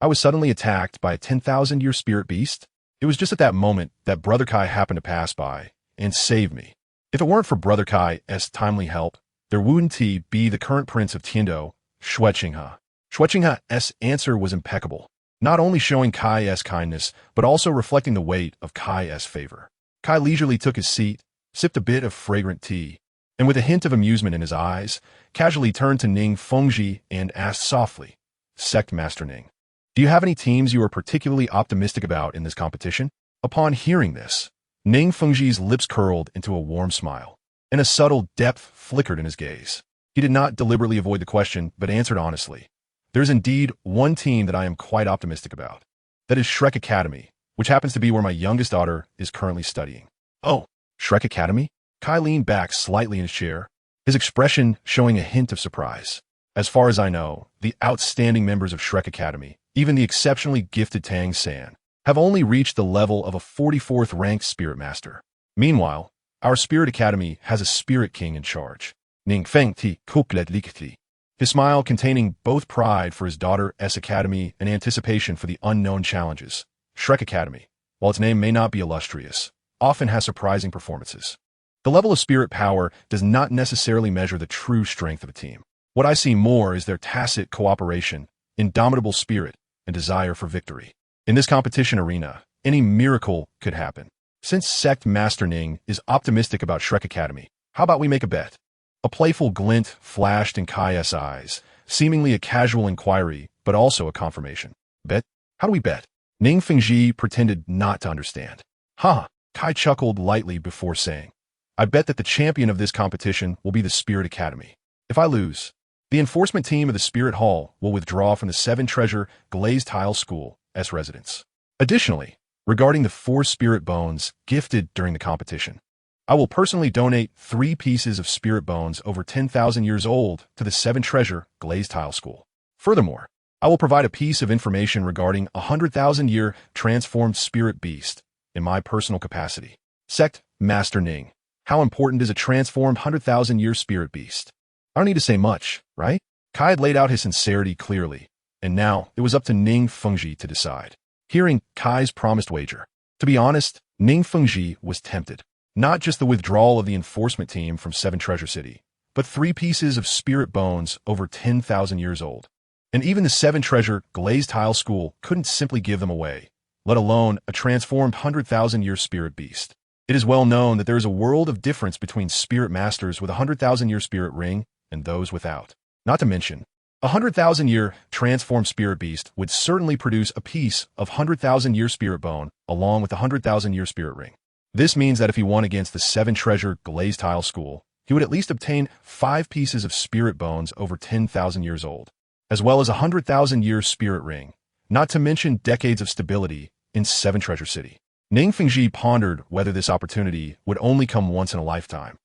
I was suddenly attacked by a 10,000-year spirit beast? It was just at that moment that Brother Kai happened to pass by and saved me. If it weren't for Brother Kai's timely help, there wouldn't be the current prince of Tiando, Shui Qingha." Shui Qingha's answer was impeccable, not only showing Kai's kindness, but also reflecting the weight of Kai's favor. Kai leisurely took his seat, sipped a bit of fragrant tea, and with a hint of amusement in his eyes, casually turned to Ning Fengji and asked softly, "Sect Master Ning, do you have any teams you are particularly optimistic about in this competition?" Upon hearing this, Ning Fengji's lips curled into a warm smile, and a subtle depth flickered in his gaze. He did not deliberately avoid the question, but answered honestly, "There's indeed one team that I am quite optimistic about. That is Shrek Academy, which happens to be where my youngest daughter is currently studying." "Oh, Shrek Academy?" Kai leaned back slightly in his chair, his expression showing a hint of surprise. "As far as I know, the outstanding members of Shrek Academy, even the exceptionally gifted Tang San, have only reached the level of a 44th ranked spirit master. Meanwhile, our Spirit Academy has a Spirit King in charge, Ning Feng Ti Kuplet Likti." His smile containing both pride for his daughter's academy and anticipation for the unknown challenges. Shrek Academy, while its name may not be illustrious, often has surprising performances. The level of spirit power does not necessarily measure the true strength of a team. What I see more is their tacit cooperation, indomitable spirit, and desire for victory. In this competition arena, any miracle could happen. Since Sect Master Ning is optimistic about Shrek Academy, how about we make a bet? A playful glint flashed in Kai's eyes, seemingly a casual inquiry, but also a confirmation. "Bet? How do we bet?" Ning Fengji pretended not to understand. "Ha!" Kai chuckled lightly before saying, "I bet that the champion of this competition will be the Spirit Academy. If I lose, the enforcement team of the Spirit Hall will withdraw from the 7-treasure glazed tile school as residents. Additionally, regarding the 4 spirit bones gifted during the competition, I will personally donate 3 pieces of spirit bones over 10,000 years old to the 7-treasure glazed tile school. Furthermore, I will provide a piece of information regarding a 100,000-year transformed spirit beast in my personal capacity. Sect Master Ning. How important is a transformed 100,000-year spirit beast? I don't need to say much, right? Kai had laid out his sincerity clearly, and now it was up to Ning Fengji to decide. Hearing Kai's promised wager, to be honest, Ning Fengji was tempted. Not just the withdrawal of the enforcement team from 7-treasure city, but 3 pieces of spirit bones over 10,000 years old. And even the 7-treasure glazed tile school couldn't simply give them away, let alone a transformed 100,000-year spirit beast. It is well known that there is a world of difference between spirit masters with a 100,000-year spirit ring and those without. Not to mention, a 100,000-year transformed spirit beast would certainly produce a piece of 100,000-year spirit bone along with the 100,000-year spirit ring. This means that if he won against the 7-treasure glazed tile school, he would at least obtain 5 pieces of spirit bones over 10,000 years old, as well as a 100,000-year spirit ring, not to mention decades of stability in 7-treasure city. Ning Fengji pondered whether this opportunity would only come once in a lifetime.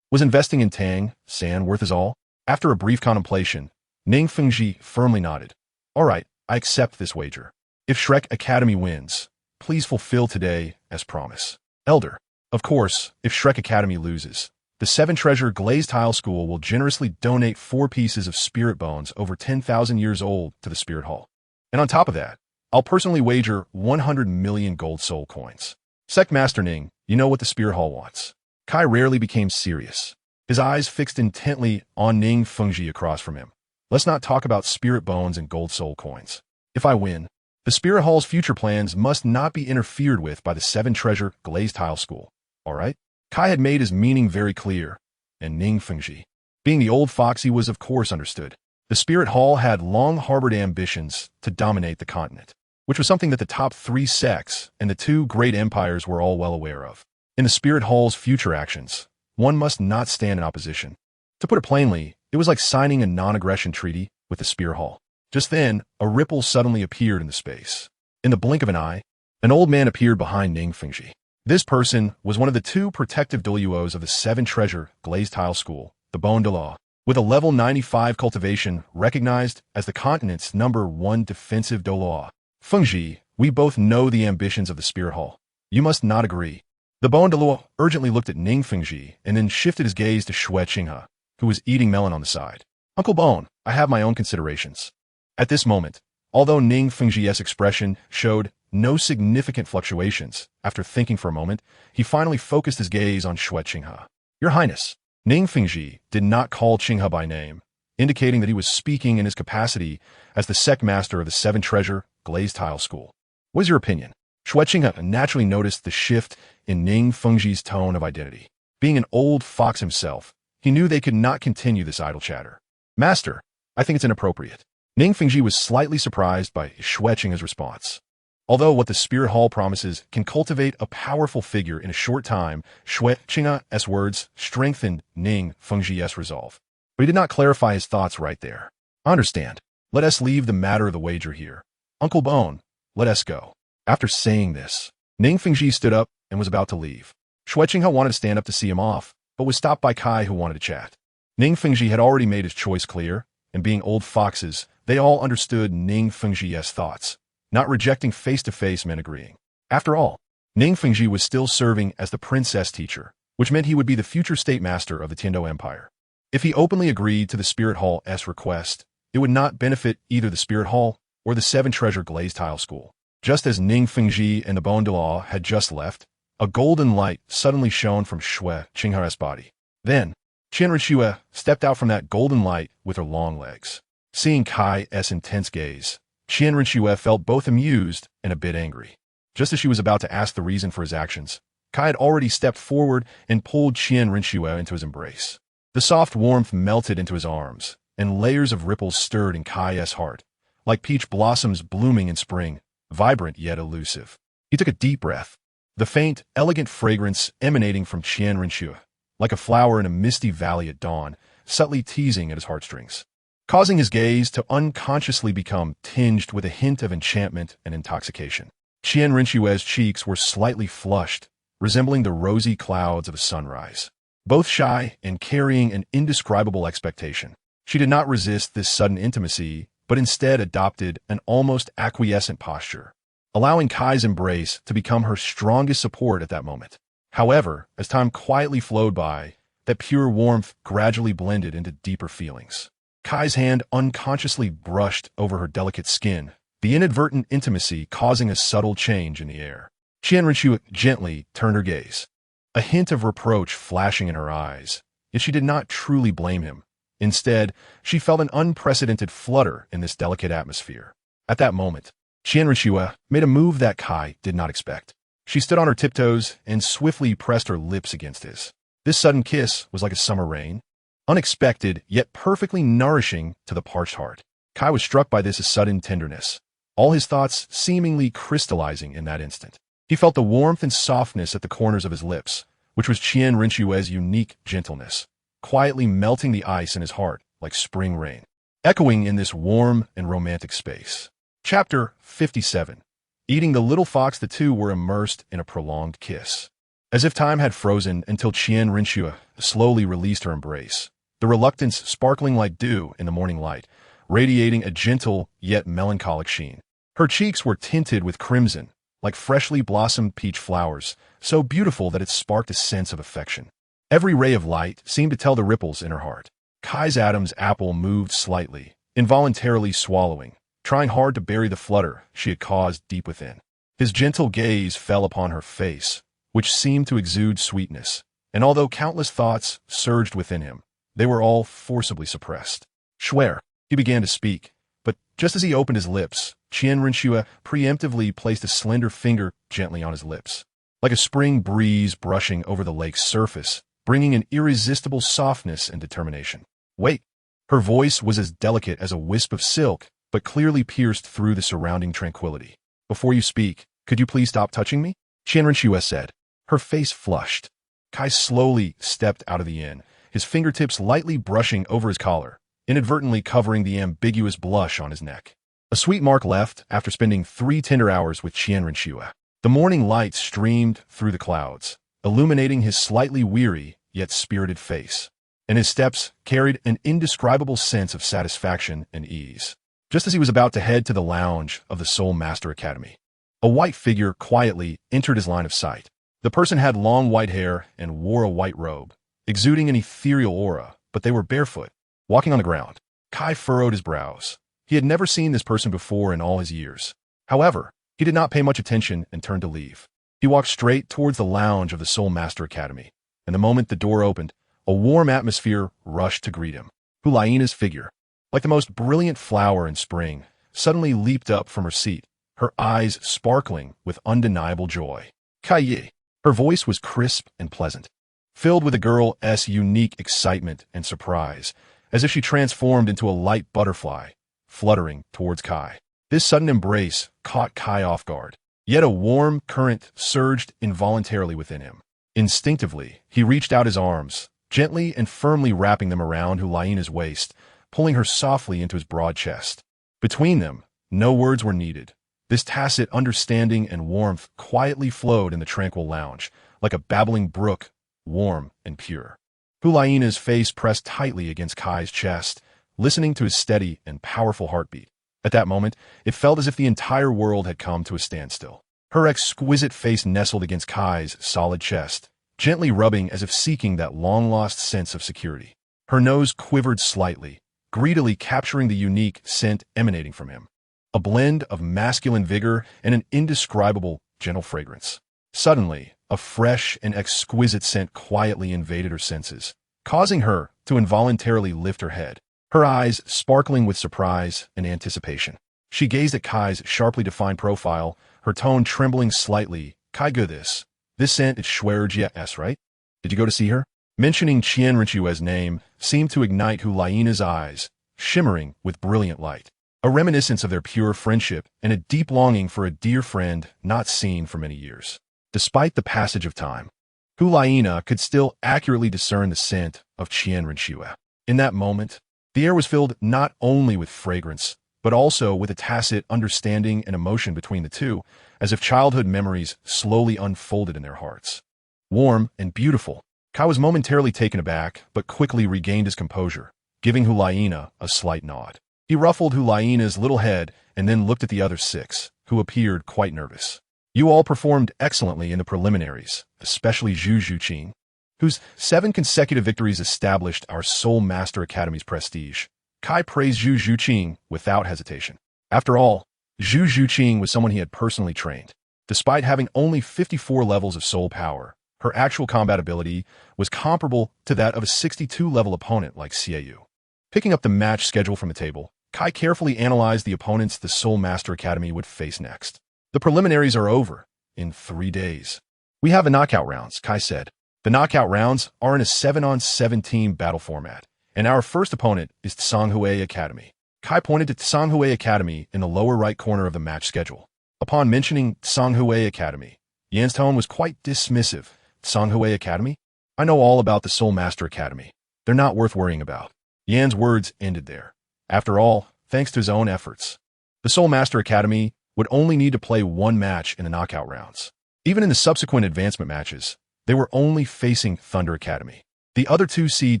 Was investing in Tang San worth his all? After a brief contemplation, Ning Fengji firmly nodded. All right, I accept this wager. If Shrek Academy wins, please fulfill today as promise. Elder. Of course, if Shrek Academy loses, the 7-treasure glazed tile school will generously donate 4 pieces of spirit bones over 10,000 years old to the Spirit Hall. And on top of that, I'll personally wager 100 million gold soul coins. Sect Master Ning, you know what the Spirit Hall wants. Kai rarely became serious, his eyes fixed intently on Ning Fengji across from him. Let's not talk about spirit bones and gold soul coins. If I win, the Spirit Hall's future plans must not be interfered with by the 7-treasure glazed tile school. All right? Kai had made his meaning very clear, and Ning Fengji, being the old fox he was, of course understood. The Spirit Hall had long harbored ambitions to dominate the continent, which was something that the top 3 sects and the 2 great empires were all well aware of. In the Spirit Hall's future actions, one must not stand in opposition. To put it plainly, it was like signing a non-aggression treaty with the Spirit Hall. Just then, a ripple suddenly appeared in the space. In the blink of an eye, an old man appeared behind Ning Fengji. This person was one of the 2 protective Douluos of the 7-treasure glazed tile school, the Douluo, with a level 95 cultivation recognized as the continent's #1 defensive Douluo. Fengji, we both know the ambitions of the Spirit Hall. You must not agree. The Douluo urgently looked at Ning Fengji and then shifted his gaze to Xue Qinghe, who was eating melon on the side. Uncle Bone, I have my own considerations. At this moment, although Ning Fengji's expression showed no significant fluctuations, after thinking for a moment, he finally focused his gaze on Xue Qinghe. Your Highness, Ning Fengji did not call Qinghe by name, indicating that he was speaking in his capacity as the sect master of the 7-treasure glazed tile school. What is your opinion? Xue Qinghe naturally noticed the shift in Ning Fengji's tone of identity. Being an old fox himself, he knew they could not continue this idle chatter. Master, I think it's inappropriate. Ning Fengji was slightly surprised by Xue Qinghe's response. Although what the Spirit Hall promises can cultivate a powerful figure in a short time, Xue Qinghe's words strengthened Ning Fengji's resolve. But he did not clarify his thoughts right there. Understand. Let us leave the matter of the wager here. Uncle Bone, let us go. After saying this, Ning Fengji stood up and was about to leave. Xue Qinghe wanted to stand up to see him off, but was stopped by Kai, who wanted to chat. Ning Fengji had already made his choice clear, and being old foxes, they all understood Ning Fengji's thoughts. Not rejecting face-to-face meant agreeing. After all, Ning Fengji was still serving as the princess teacher, which meant he would be the future state master of the Tiando Empire. If he openly agreed to the Spirit Hall's request, it would not benefit either the Spirit Hall or the 7-treasure glazed tile school. Just as Ning Fengji and the Douluo had just left, a golden light suddenly shone from Xue Qinghe's body. Then, Qian Renxue stepped out from that golden light with her long legs. Seeing Kai's intense gaze, Qian Renxue felt both amused and a bit angry. Just as she was about to ask the reason for his actions, Kai had already stepped forward and pulled Qian Renxue into his embrace. The soft warmth melted into his arms, and layers of ripples stirred in Kai's heart, like peach blossoms blooming in spring, vibrant yet elusive. He took a deep breath, the faint, elegant fragrance emanating from Qian Renxue, like a flower in a misty valley at dawn, subtly teasing at his heartstrings, causing his gaze to unconsciously become tinged with a hint of enchantment and intoxication. Qian Renshue's cheeks were slightly flushed, resembling the rosy clouds of a sunrise. Both shy and carrying an indescribable expectation, she did not resist this sudden intimacy, but instead adopted an almost acquiescent posture, allowing Kai's embrace to become her strongest support at that moment. However, as time quietly flowed by, that pure warmth gradually blended into deeper feelings. Kai's hand unconsciously brushed over her delicate skin, the inadvertent intimacy causing a subtle change in the air. Qian Renxue gently turned her gaze, a hint of reproach flashing in her eyes, yet she did not truly blame him. Instead, she felt an unprecedented flutter in this delicate atmosphere. At that moment, Qian Renxue made a move that Kai did not expect. She stood on her tiptoes and swiftly pressed her lips against his. This sudden kiss was like a summer rain, unexpected yet perfectly nourishing to the parched heart. Kai was struck by this sudden tenderness, all his thoughts seemingly crystallizing in that instant. He felt the warmth and softness at the corners of his lips, which was Qian Renshue's unique gentleness, quietly melting the ice in his heart like spring rain, echoing in this warm and romantic space. Chapter 57. Eating the little fox, the two were immersed in a prolonged kiss. As if time had frozen until Qian Renxue slowly released her embrace, the reluctance sparkling like dew in the morning light, radiating a gentle yet melancholic sheen. Her cheeks were tinted with crimson, like freshly blossomed peach flowers, so beautiful that it sparked a sense of affection. Every ray of light seemed to tell the ripples in her heart. Kai's Adam's apple moved slightly, involuntarily swallowing, trying hard to bury the flutter she had caused deep within. His gentle gaze fell upon her face, which seemed to exude sweetness, and although countless thoughts surged within him, they were all forcibly suppressed. Schwer, he began to speak, but just as he opened his lips, Qian Renxue preemptively placed a slender finger gently on his lips, like a spring breeze brushing over the lake's surface, bringing an irresistible softness and determination. Wait! Her voice was as delicate as a wisp of silk, but clearly pierced through the surrounding tranquility. Before you speak, could you please stop touching me? Qian Renxue said, her face flushed. Kai slowly stepped out of the inn, his fingertips lightly brushing over his collar, inadvertently covering the ambiguous blush on his neck. A sweet mark left after spending 3 tender hours with Qian Renxue. The morning light streamed through the clouds, illuminating his slightly weary yet spirited face, and his steps carried an indescribable sense of satisfaction and ease. Just as he was about to head to the lounge of the Soul Master Academy, a white figure quietly entered his line of sight. The person had long white hair and wore a white robe, exuding an ethereal aura, but they were barefoot, walking on the ground. Kai furrowed his brows. He had never seen this person before in all his years. However, he did not pay much attention and turned to leave. He walked straight towards the lounge of the Soul Master Academy, and the moment the door opened, a warm atmosphere rushed to greet him. Huang's figure, like the most brilliant flower in spring, suddenly leaped up from her seat, her eyes sparkling with undeniable joy. Kai. Her voice was crisp and pleasant, filled with a girl's unique excitement and surprise, as if she transformed into a light butterfly, fluttering towards Kai. This sudden embrace caught Kai off guard, yet a warm current surged involuntarily within him. Instinctively, he reached out his arms, gently and firmly wrapping them around Huang's waist, pulling her softly into his broad chest. Between them, no words were needed. This tacit understanding and warmth quietly flowed in the tranquil lounge, like a babbling brook, warm and pure. Huang's face pressed tightly against Kai's chest, listening to his steady and powerful heartbeat. At that moment, it felt as if the entire world had come to a standstill. Her exquisite face nestled against Kai's solid chest, gently rubbing as if seeking that long-lost sense of security. Her nose quivered slightly, greedily capturing the unique scent emanating from him, a blend of masculine vigor and an indescribable, gentle fragrance. Suddenly, a fresh and exquisite scent quietly invaded her senses, causing her to involuntarily lift her head, her eyes sparkling with surprise and anticipation. She gazed at Kai's sharply defined profile, her tone trembling slightly. Kai, this scent is Schwer's, right? Did you go to see her? Mentioning Qian Renshue's name seemed to ignite Huang's eyes, shimmering with brilliant light, a reminiscence of their pure friendship and a deep longing for a dear friend not seen for many years. Despite the passage of time, Huang could still accurately discern the scent of Qian Renxue. In that moment, the air was filled not only with fragrance, but also with a tacit understanding and emotion between the two, as if childhood memories slowly unfolded in their hearts. Warm and beautiful, Kai was momentarily taken aback, but quickly regained his composure, giving Hulaina a slight nod. He ruffled Hulaina's little head and then looked at the other 6, who appeared quite nervous. You all performed excellently in the preliminaries, especially Zhu Zhuqing, whose 7 consecutive victories established our Soul Master Academy's prestige. Kai praised Zhu Zhuqing without hesitation. After all, Zhu Zhuqing was someone he had personally trained. Despite having only 54 levels of soul power, her actual combat ability was comparable to that of a 62-level opponent like Xiaoyu. Picking up the match schedule from the table, Kai carefully analyzed the opponents the Soul Master Academy would face next. The preliminaries are over in 3 days. We have a knockout rounds, Kai said. The knockout rounds are in a 7-on-7 team battle format, and our first opponent is Tsanghui Academy. Kai pointed to Tsanghui Academy in the lower right corner of the match schedule. Upon mentioning Tsanghui Academy, Yan's tone was quite dismissive. Tsanghui Academy? I know all about the Soul Master Academy. They're not worth worrying about. Yan's words ended there. After all, thanks to his own efforts, the Soul Master Academy would only need to play 1 match in the knockout rounds. Even in the subsequent advancement matches, they were only facing Thunder Academy. The other 2 seed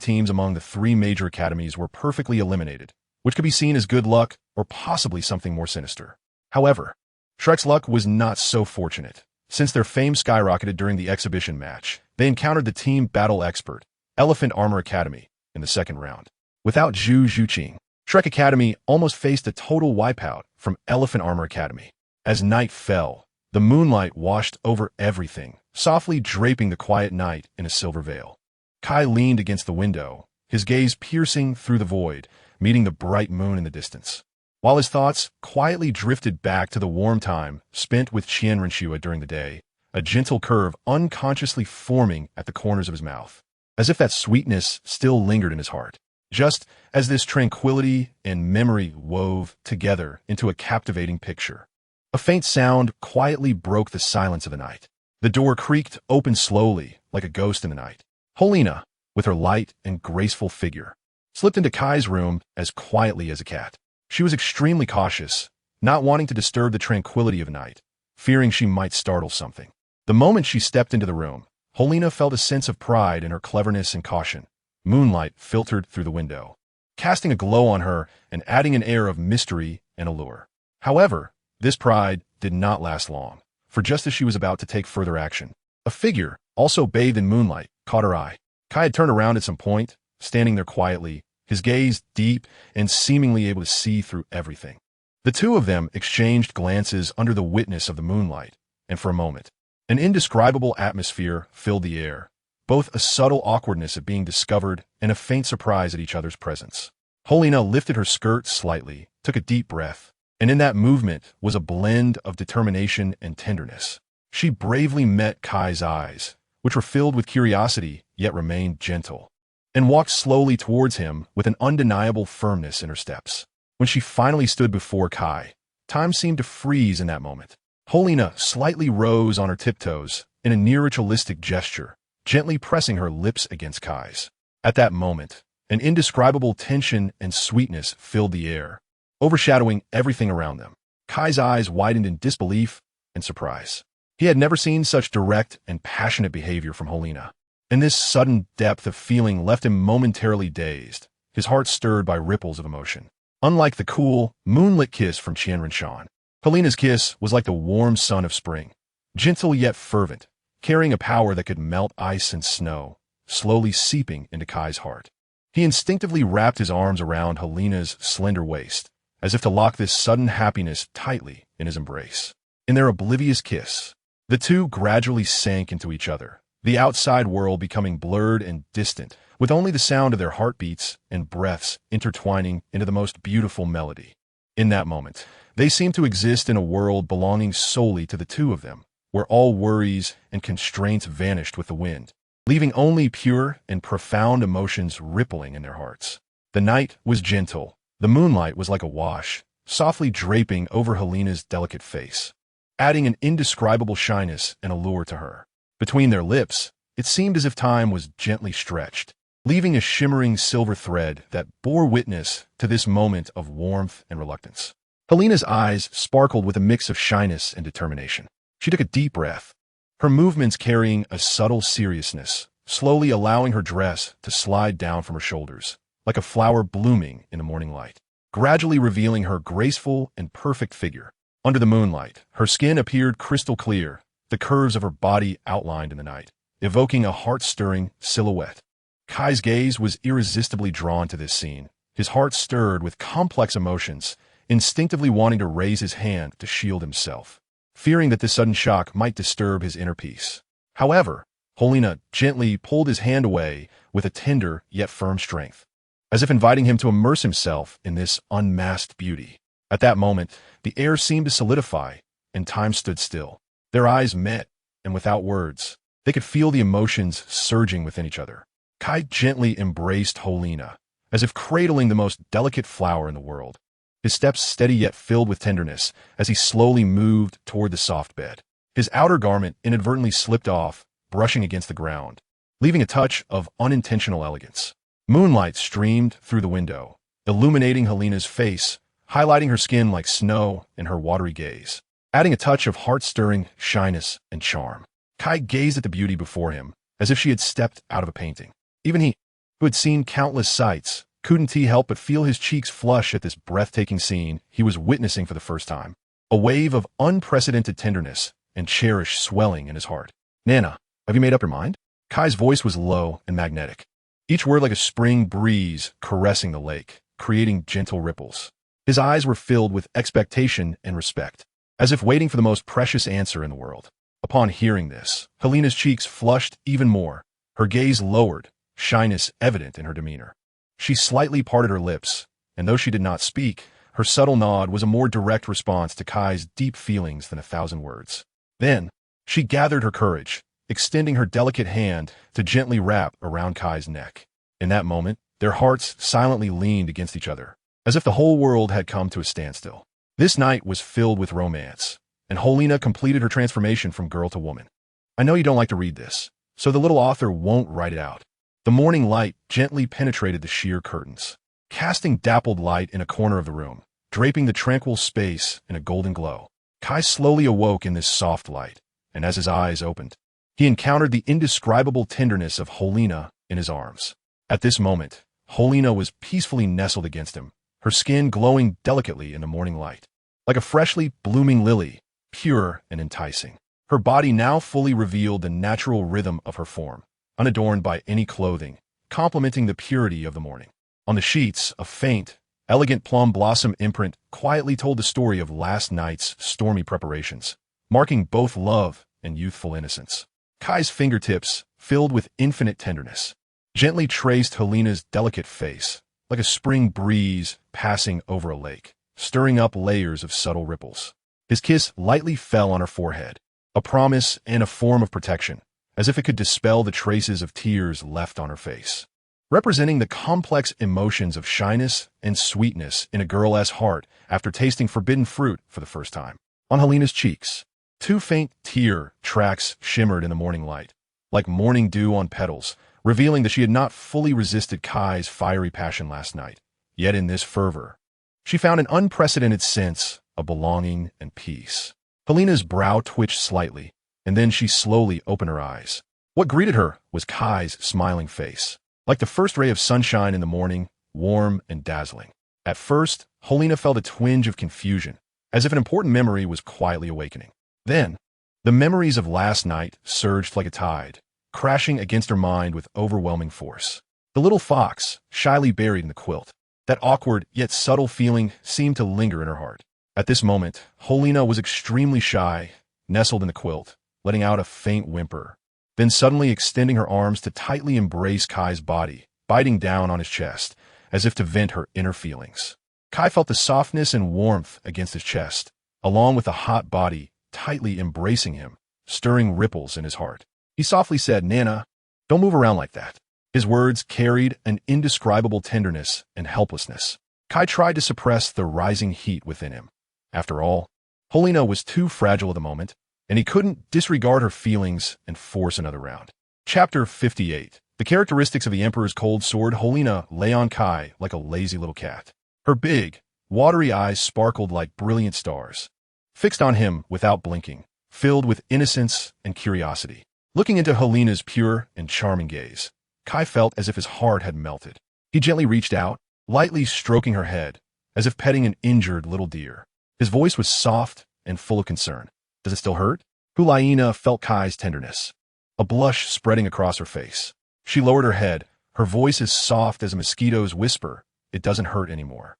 teams among the 3 major academies were perfectly eliminated, which could be seen as good luck or possibly something more sinister. However, Shrek's luck was not so fortunate. Since their fame skyrocketed during the exhibition match, they encountered the team battle expert, Elephant Armor Academy, in the second round. Without Zhu Zhuqing, Shrek Academy almost faced a total wipeout from Elephant Armor Academy. As night fell, the moonlight washed over everything, softly draping the quiet night in a silver veil. Kai leaned against the window, his gaze piercing through the void, meeting the bright moon in the distance, while his thoughts quietly drifted back to the warm time spent with Qian Renxue during the day, a gentle curve unconsciously forming at the corners of his mouth, as if that sweetness still lingered in his heart. Just as this tranquility and memory wove together into a captivating picture, a faint sound quietly broke the silence of the night. The door creaked open slowly, like a ghost in the night. Helena, with her light and graceful figure, slipped into Kai's room as quietly as a cat. She was extremely cautious, not wanting to disturb the tranquility of the night, fearing she might startle something. The moment she stepped into the room, Helena felt a sense of pride in her cleverness and caution. Moonlight filtered through the window, casting a glow on her and adding an air of mystery and allure. However, this pride did not last long, for just as she was about to take further action, a figure, also bathed in moonlight, caught her eye. Kai had turned around at some point, standing there quietly, his gaze deep and seemingly able to see through everything. The 2 of them exchanged glances under the witness of the moonlight, and for a moment, an indescribable atmosphere filled the air, both a subtle awkwardness at being discovered and a faint surprise at each other's presence. Helena lifted her skirt slightly, took a deep breath, and in that movement was a blend of determination and tenderness. She bravely met Kai's eyes, which were filled with curiosity yet remained gentle, and walked slowly towards him with an undeniable firmness in her steps. When she finally stood before Kai, time seemed to freeze in that moment. Helena slightly rose on her tiptoes in a near ritualistic gesture, gently pressing her lips against Kai's. At that moment, an indescribable tension and sweetness filled the air, overshadowing everything around them. Kai's eyes widened in disbelief and surprise. He had never seen such direct and passionate behavior from Helena, and this sudden depth of feeling left him momentarily dazed, his heart stirred by ripples of emotion. Unlike the cool, moonlit kiss from Qian Renxue, Helena's kiss was like the warm sun of spring, gentle yet fervent, carrying a power that could melt ice and snow, slowly seeping into Kai's heart. He instinctively wrapped his arms around Helena's slender waist, as if to lock this sudden happiness tightly in his embrace. In their oblivious kiss, the 2 gradually sank into each other, the outside world becoming blurred and distant, with only the sound of their heartbeats and breaths intertwining into the most beautiful melody. In that moment, they seemed to exist in a world belonging solely to the 2 of them, where all worries and constraints vanished with the wind, leaving only pure and profound emotions rippling in their hearts. The night was gentle. The moonlight was like a wash, softly draping over Helena's delicate face, adding an indescribable shyness and allure to her. Between their lips, it seemed as if time was gently stretched, leaving a shimmering silver thread that bore witness to this moment of warmth and reluctance. Helena's eyes sparkled with a mix of shyness and determination. She took a deep breath, her movements carrying a subtle seriousness, slowly allowing her dress to slide down from her shoulders, like a flower blooming in the morning light, gradually revealing her graceful and perfect figure. Under the moonlight, her skin appeared crystal clear, the curves of her body outlined in the night, evoking a heart-stirring silhouette. Kai's gaze was irresistibly drawn to this scene, his heart stirred with complex emotions, instinctively wanting to raise his hand to shield himself, fearing that this sudden shock might disturb his inner peace. However, Helena gently pulled his hand away with a tender yet firm strength, as if inviting him to immerse himself in this unmasked beauty. At that moment, the air seemed to solidify, and time stood still. Their eyes met, and without words, they could feel the emotions surging within each other. Kai gently embraced Helena, as if cradling the most delicate flower in the world, his steps steady yet filled with tenderness as he slowly moved toward the soft bed. His outer garment inadvertently slipped off, brushing against the ground, leaving a touch of unintentional elegance. Moonlight streamed through the window, illuminating Helena's face, highlighting her skin like snow in her watery gaze, adding a touch of heart-stirring shyness and charm. Kai gazed at the beauty before him, as if she had stepped out of a painting. Even he, who had seen countless sights, couldn't he help but feel his cheeks flush at this breathtaking scene he was witnessing for the first time. A wave of unprecedented tenderness and cherish swelling in his heart. "Nana, have you made up your mind?" Kai's voice was low and magnetic, each word like a spring breeze caressing the lake, creating gentle ripples. His eyes were filled with expectation and respect, as if waiting for the most precious answer in the world. Upon hearing this, Helena's cheeks flushed even more, her gaze lowered, shyness evident in her demeanor. She slightly parted her lips, and though she did not speak, her subtle nod was a more direct response to Kai's deep feelings than 1,000 words. Then, she gathered her courage, extending her delicate hand to gently wrap around Kai's neck. In that moment, their hearts silently leaned against each other, as if the whole world had come to a standstill. This night was filled with romance, and Helena completed her transformation from girl to woman. I know you don't like to read this, so the little author won't write it out. The morning light gently penetrated the sheer curtains, casting dappled light in a corner of the room, draping the tranquil space in a golden glow. Kai slowly awoke in this soft light, and as his eyes opened, he encountered the indescribable tenderness of Helena in his arms. At this moment, Helena was peacefully nestled against him, her skin glowing delicately in the morning light, like a freshly blooming lily, pure and enticing. Her body now fully revealed the natural rhythm of her form, unadorned by any clothing, complementing the purity of the morning. On the sheets, a faint, elegant plum blossom imprint quietly told the story of last night's stormy preparations, marking both love and youthful innocence. Kai's fingertips, filled with infinite tenderness, gently traced Helena's delicate face, like a spring breeze passing over a lake, stirring up layers of subtle ripples. His kiss lightly fell on her forehead, a promise and a form of protection, as if it could dispel the traces of tears left on her face, representing the complex emotions of shyness and sweetness in a girl's heart after tasting forbidden fruit for the first time. On Helena's cheeks, 2 faint tear tracks shimmered in the morning light, like morning dew on petals, revealing that she had not fully resisted Kai's fiery passion last night. Yet in this fervor, she found an unprecedented sense of belonging and peace. Helena's brow twitched slightly, and then she slowly opened her eyes. What greeted her was Kai's smiling face, like the first ray of sunshine in the morning, warm and dazzling. At first, Helena felt a twinge of confusion, as if an important memory was quietly awakening. Then, the memories of last night surged like a tide, crashing against her mind with overwhelming force. The little fox, shyly buried in the quilt, that awkward yet subtle feeling seemed to linger in her heart. At this moment, Helena was extremely shy, nestled in the quilt, letting out a faint whimper, then suddenly extending her arms to tightly embrace Kai's body, biting down on his chest, as if to vent her inner feelings. Kai felt the softness and warmth against his chest, along with the hot body tightly embracing him, stirring ripples in his heart. He softly said, "Nana, don't move around like that." His words carried an indescribable tenderness and helplessness. Kai tried to suppress the rising heat within him. After all, Helena was too fragile at the moment, and he couldn't disregard her feelings and force another round. Chapter 58. The characteristics of the Emperor's cold sword Helena lay on Kai like a lazy little cat. Her big, watery eyes sparkled like brilliant stars, fixed on him without blinking, filled with innocence and curiosity. Looking into Helena's pure and charming gaze, Kai felt as if his heart had melted. He gently reached out, lightly stroking her head, as if petting an injured little deer. His voice was soft and full of concern. Does it still hurt? Helena felt Kai's tenderness, a blush spreading across her face. She lowered her head, her voice as soft as a mosquito's whisper. It doesn't hurt anymore.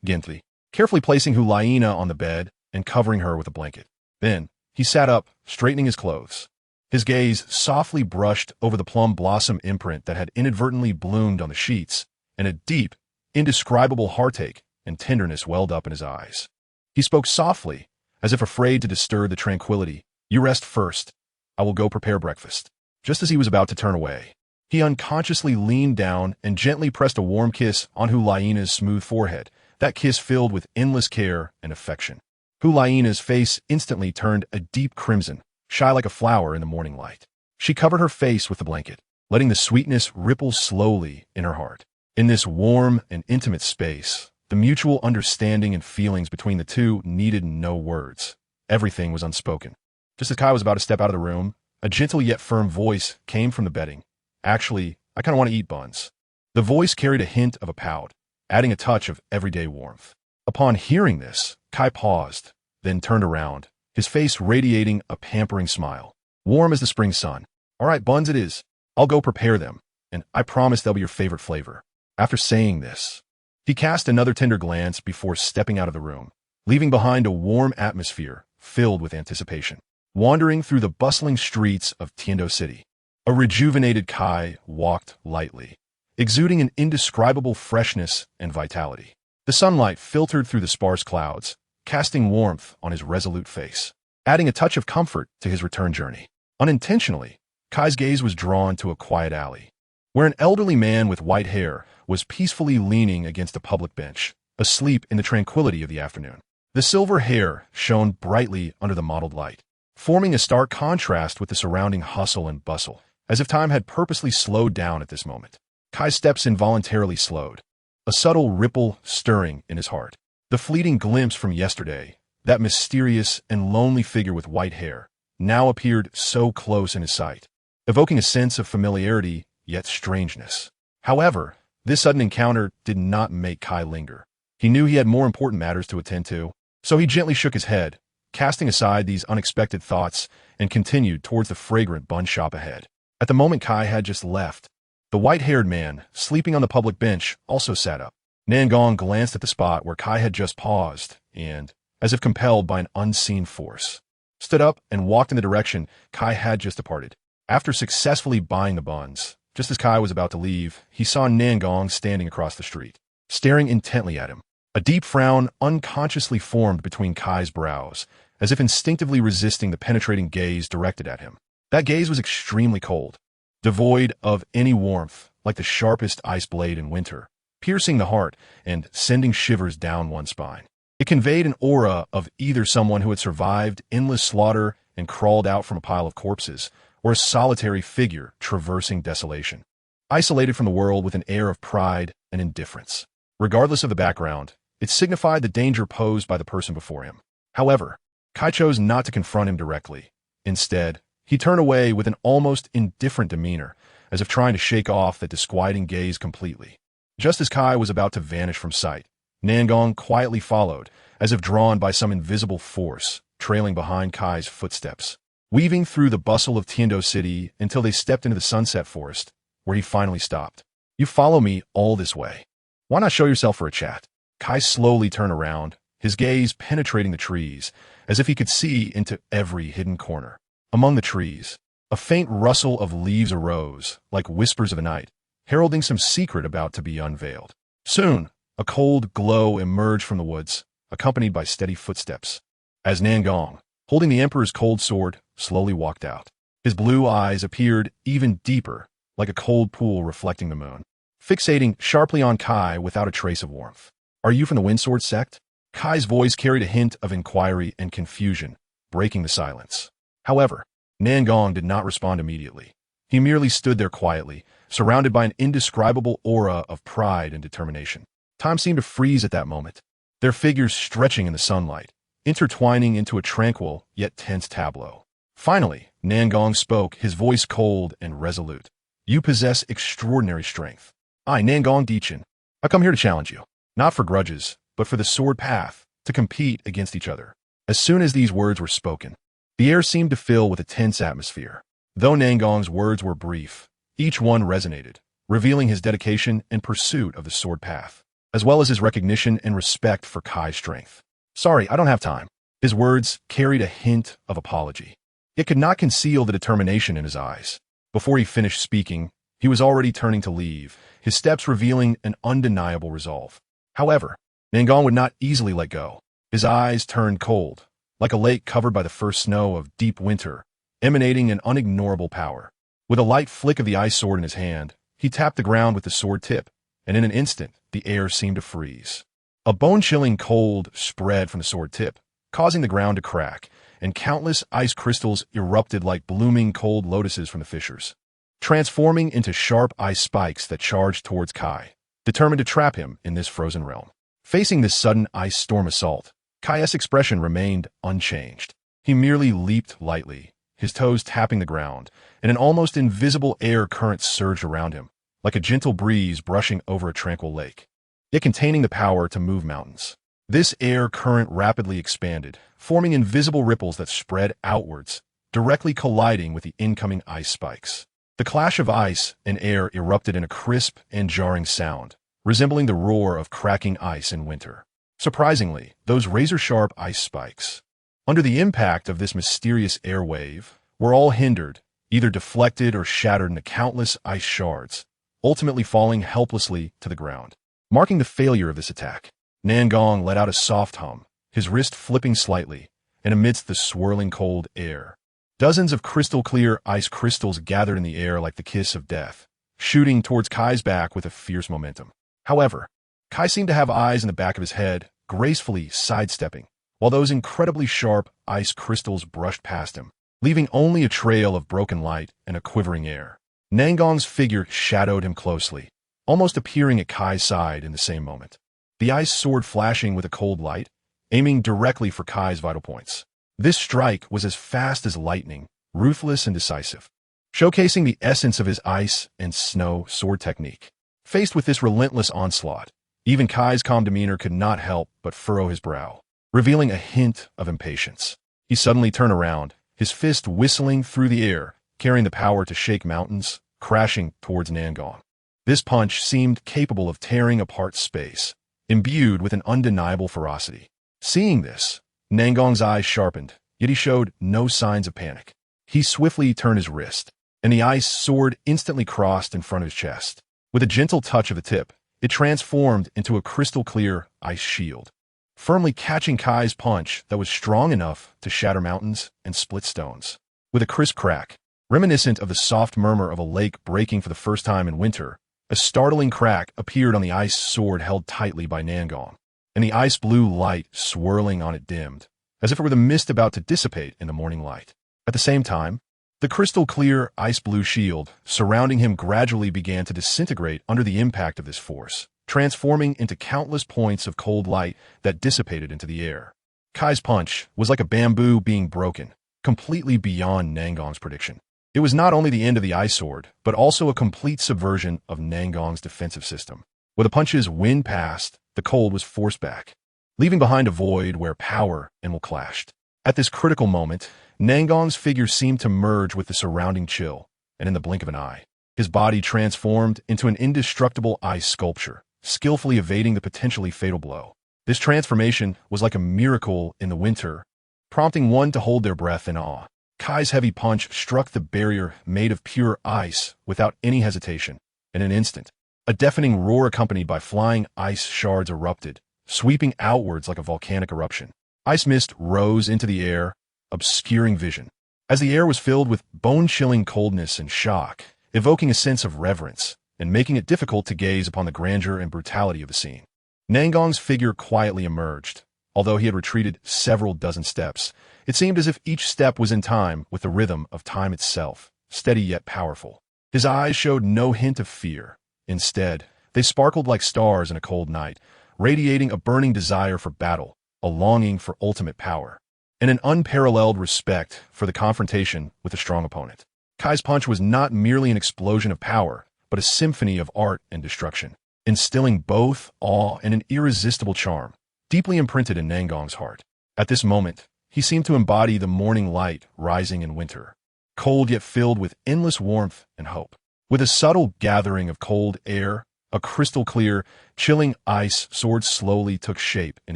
Gently, carefully placing Helena on the bed and covering her with a blanket. Then, he sat up, straightening his clothes. His gaze softly brushed over the plum blossom imprint that had inadvertently bloomed on the sheets, and a deep, indescribable heartache and tenderness welled up in his eyes. He spoke softly, as if afraid to disturb the tranquility. You rest first. I will go prepare breakfast. Just as he was about to turn away, he unconsciously leaned down and gently pressed a warm kiss on Helena's smooth forehead, that kiss filled with endless care and affection. Helena's face instantly turned a deep crimson, shy like a flower in the morning light. She covered her face with the blanket, letting the sweetness ripple slowly in her heart. In this warm and intimate space, the mutual understanding and feelings between the two needed no words. Everything was unspoken. Just as Kai was about to step out of the room, a gentle yet firm voice came from the bedding. Actually, I kind of want to eat buns. The voice carried a hint of a pout, adding a touch of everyday warmth. Upon hearing this, Kai paused, then turned around, his face radiating a pampering smile. Warm as the spring sun. All right, buns it is. I'll go prepare them, and I promise they'll be your favorite flavor. After saying this, he cast another tender glance before stepping out of the room, leaving behind a warm atmosphere filled with anticipation. Wandering through the bustling streets of Tiando City, a rejuvenated Kai walked lightly, exuding an indescribable freshness and vitality. The sunlight filtered through the sparse clouds, casting warmth on his resolute face, adding a touch of comfort to his return journey. Unintentionally, Kai's gaze was drawn to a quiet alley, where an elderly man with white hair was peacefully leaning against a public bench, asleep in the tranquility of the afternoon. The silver hair shone brightly under the mottled light, forming a stark contrast with the surrounding hustle and bustle, as if time had purposely slowed down at this moment. Kai's steps involuntarily slowed, a subtle ripple stirring in his heart. The fleeting glimpse from yesterday, that mysterious and lonely figure with white hair, now appeared so close in his sight, evoking a sense of familiarity yet strangeness. However, this sudden encounter did not make Kai linger. He knew he had more important matters to attend to, so he gently shook his head, casting aside these unexpected thoughts, and continued towards the fragrant bun shop ahead. At the moment Kai had just left, the white-haired man, sleeping on the public bench, also sat up. Nangong glanced at the spot where Kai had just paused and, as if compelled by an unseen force, stood up and walked in the direction Kai had just departed. After successfully buying the buns, just as Kai was about to leave, he saw Nangong standing across the street, staring intently at him. A deep frown unconsciously formed between Kai's brows, as if instinctively resisting the penetrating gaze directed at him. That gaze was extremely cold, devoid of any warmth, like the sharpest ice blade in winter, piercing the heart and sending shivers down one's spine. It conveyed an aura of either someone who had survived endless slaughter and crawled out from a pile of corpses, or a solitary figure traversing desolation, isolated from the world with an air of pride and indifference. Regardless of the background, it signified the danger posed by the person before him. However, Kai chose not to confront him directly. Instead, he turned away with an almost indifferent demeanor, as if trying to shake off that disquieting gaze completely. Just as Kai was about to vanish from sight, Nangong quietly followed, as if drawn by some invisible force, trailing behind Kai's footsteps, weaving through the bustle of Tiando City until they stepped into the sunset forest, where he finally stopped. You follow me all this way. Why not show yourself for a chat? Kai slowly turned around, his gaze penetrating the trees, as if he could see into every hidden corner. Among the trees, a faint rustle of leaves arose, like whispers of the night, heralding some secret about to be unveiled. Soon, a cold glow emerged from the woods, accompanied by steady footsteps, as Nangong, holding the Emperor's cold sword, slowly walked out. His blue eyes appeared even deeper, like a cold pool reflecting the moon, fixating sharply on Kai without a trace of warmth. Are you from the Windsword sect? Kai's voice carried a hint of inquiry and confusion, breaking the silence. However, Nangong did not respond immediately. He He merely stood there quietly, surrounded by an indescribable aura of pride and determination. Time seemed to freeze at that moment, their figures stretching in the sunlight, intertwining into a tranquil yet tense tableau. Finally, Nangong spoke, his voice cold and resolute. "You possess extraordinary strength. I, Nangong Dichen, I come here to challenge you, not for grudges, but for the sword path, to compete against each other." As soon as these words were spoken, the air seemed to fill with a tense atmosphere. Though Nangong's words were brief, each one resonated, revealing his dedication and pursuit of the sword path, as well as his recognition and respect for Kai's strength. "Sorry, I don't have time." His words carried a hint of apology. It could not conceal the determination in his eyes. Before he finished speaking, he was already turning to leave, his steps revealing an undeniable resolve. However, Nangong would not easily let go. His eyes turned cold, like a lake covered by the first snow of deep winter, emanating an unignorable power. With a light flick of the ice sword in his hand, he tapped the ground with the sword tip, and in an instant, the air seemed to freeze. A bone-chilling cold spread from the sword tip, causing the ground to crack, and countless ice crystals erupted like blooming cold lotuses from the fissures, transforming into sharp ice spikes that charged towards Kai, determined to trap him in this frozen realm. Facing this sudden ice storm assault, Kai's expression remained unchanged. He merely leaped lightly, his toes tapping the ground, and an almost invisible air current surged around him, like a gentle breeze brushing over a tranquil lake, yet containing the power to move mountains. This air current rapidly expanded, forming invisible ripples that spread outwards, directly colliding with the incoming ice spikes. The clash of ice and air erupted in a crisp and jarring sound, resembling the roar of cracking ice in winter. Surprisingly, those razor-sharp ice spikes, under the impact of this mysterious air wave, were all hindered, either deflected or shattered into countless ice shards, ultimately falling helplessly to the ground. Marking the failure of this attack, Nangong let out a soft hum, his wrist flipping slightly, and amidst the swirling cold air, dozens of crystal-clear ice crystals gathered in the air like the kiss of death, shooting towards Kai's back with a fierce momentum. However, Kai seemed to have eyes in the back of his head, gracefully sidestepping, while those incredibly sharp ice crystals brushed past him, leaving only a trail of broken light and a quivering air. Nangong's figure shadowed him closely, almost appearing at Kai's side in the same moment, the ice sword flashing with a cold light, aiming directly for Kai's vital points. This strike was as fast as lightning, ruthless and decisive, showcasing the essence of his ice and snow sword technique. Faced with this relentless onslaught, even Kai's calm demeanor could not help but furrow his brow, revealing a hint of impatience. He suddenly turned around, his fist whistling through the air, carrying the power to shake mountains, crashing towards Nangong. This punch seemed capable of tearing apart space, imbued with an undeniable ferocity. Seeing this, Nangong's eyes sharpened, yet he showed no signs of panic. He swiftly turned his wrist, and the ice sword instantly crossed in front of his chest. With a gentle touch of the tip, it transformed into a crystal-clear ice shield, firmly catching Kai's punch that was strong enough to shatter mountains and split stones. With a crisp crack, reminiscent of the soft murmur of a lake breaking for the first time in winter, a startling crack appeared on the ice sword held tightly by Nangong, and the ice-blue light swirling on it dimmed, as if it were the mist about to dissipate in the morning light. At the same time, the crystal-clear ice-blue shield surrounding him gradually began to disintegrate under the impact of this force, transforming into countless points of cold light that dissipated into the air. Kai's punch was like a bamboo being broken, completely beyond Nangong's prediction. It was not only the end of the ice sword, but also a complete subversion of Nangong's defensive system. With the punch's wind past, the cold was forced back, leaving behind a void where power and will clashed. At this critical moment, Nangong's figure seemed to merge with the surrounding chill, and in the blink of an eye, his body transformed into an indestructible ice sculpture, skillfully evading the potentially fatal blow. This transformation was like a miracle in the winter, prompting one to hold their breath in awe. Kai's heavy punch struck the barrier made of pure ice without any hesitation. In an instant, a deafening roar accompanied by flying ice shards erupted, sweeping outwards like a volcanic eruption. Ice mist rose into the air, obscuring vision, as the air was filled with bone-chilling coldness and shock, evoking a sense of reverence and making it difficult to gaze upon the grandeur and brutality of the scene. Nangong's figure quietly emerged. Although he had retreated several dozen steps, it seemed as if each step was in time with the rhythm of time itself, steady yet powerful. His eyes showed no hint of fear. Instead, they sparkled like stars in a cold night, radiating a burning desire for battle, a longing for ultimate power, and an unparalleled respect for the confrontation with a strong opponent. Kai's punch was not merely an explosion of power, but a symphony of art and destruction, instilling both awe and an irresistible charm, deeply imprinted in Nangong's heart. At this moment, he seemed to embody the morning light rising in winter, cold yet filled with endless warmth and hope. With a subtle gathering of cold air, a crystal-clear, chilling ice sword slowly took shape in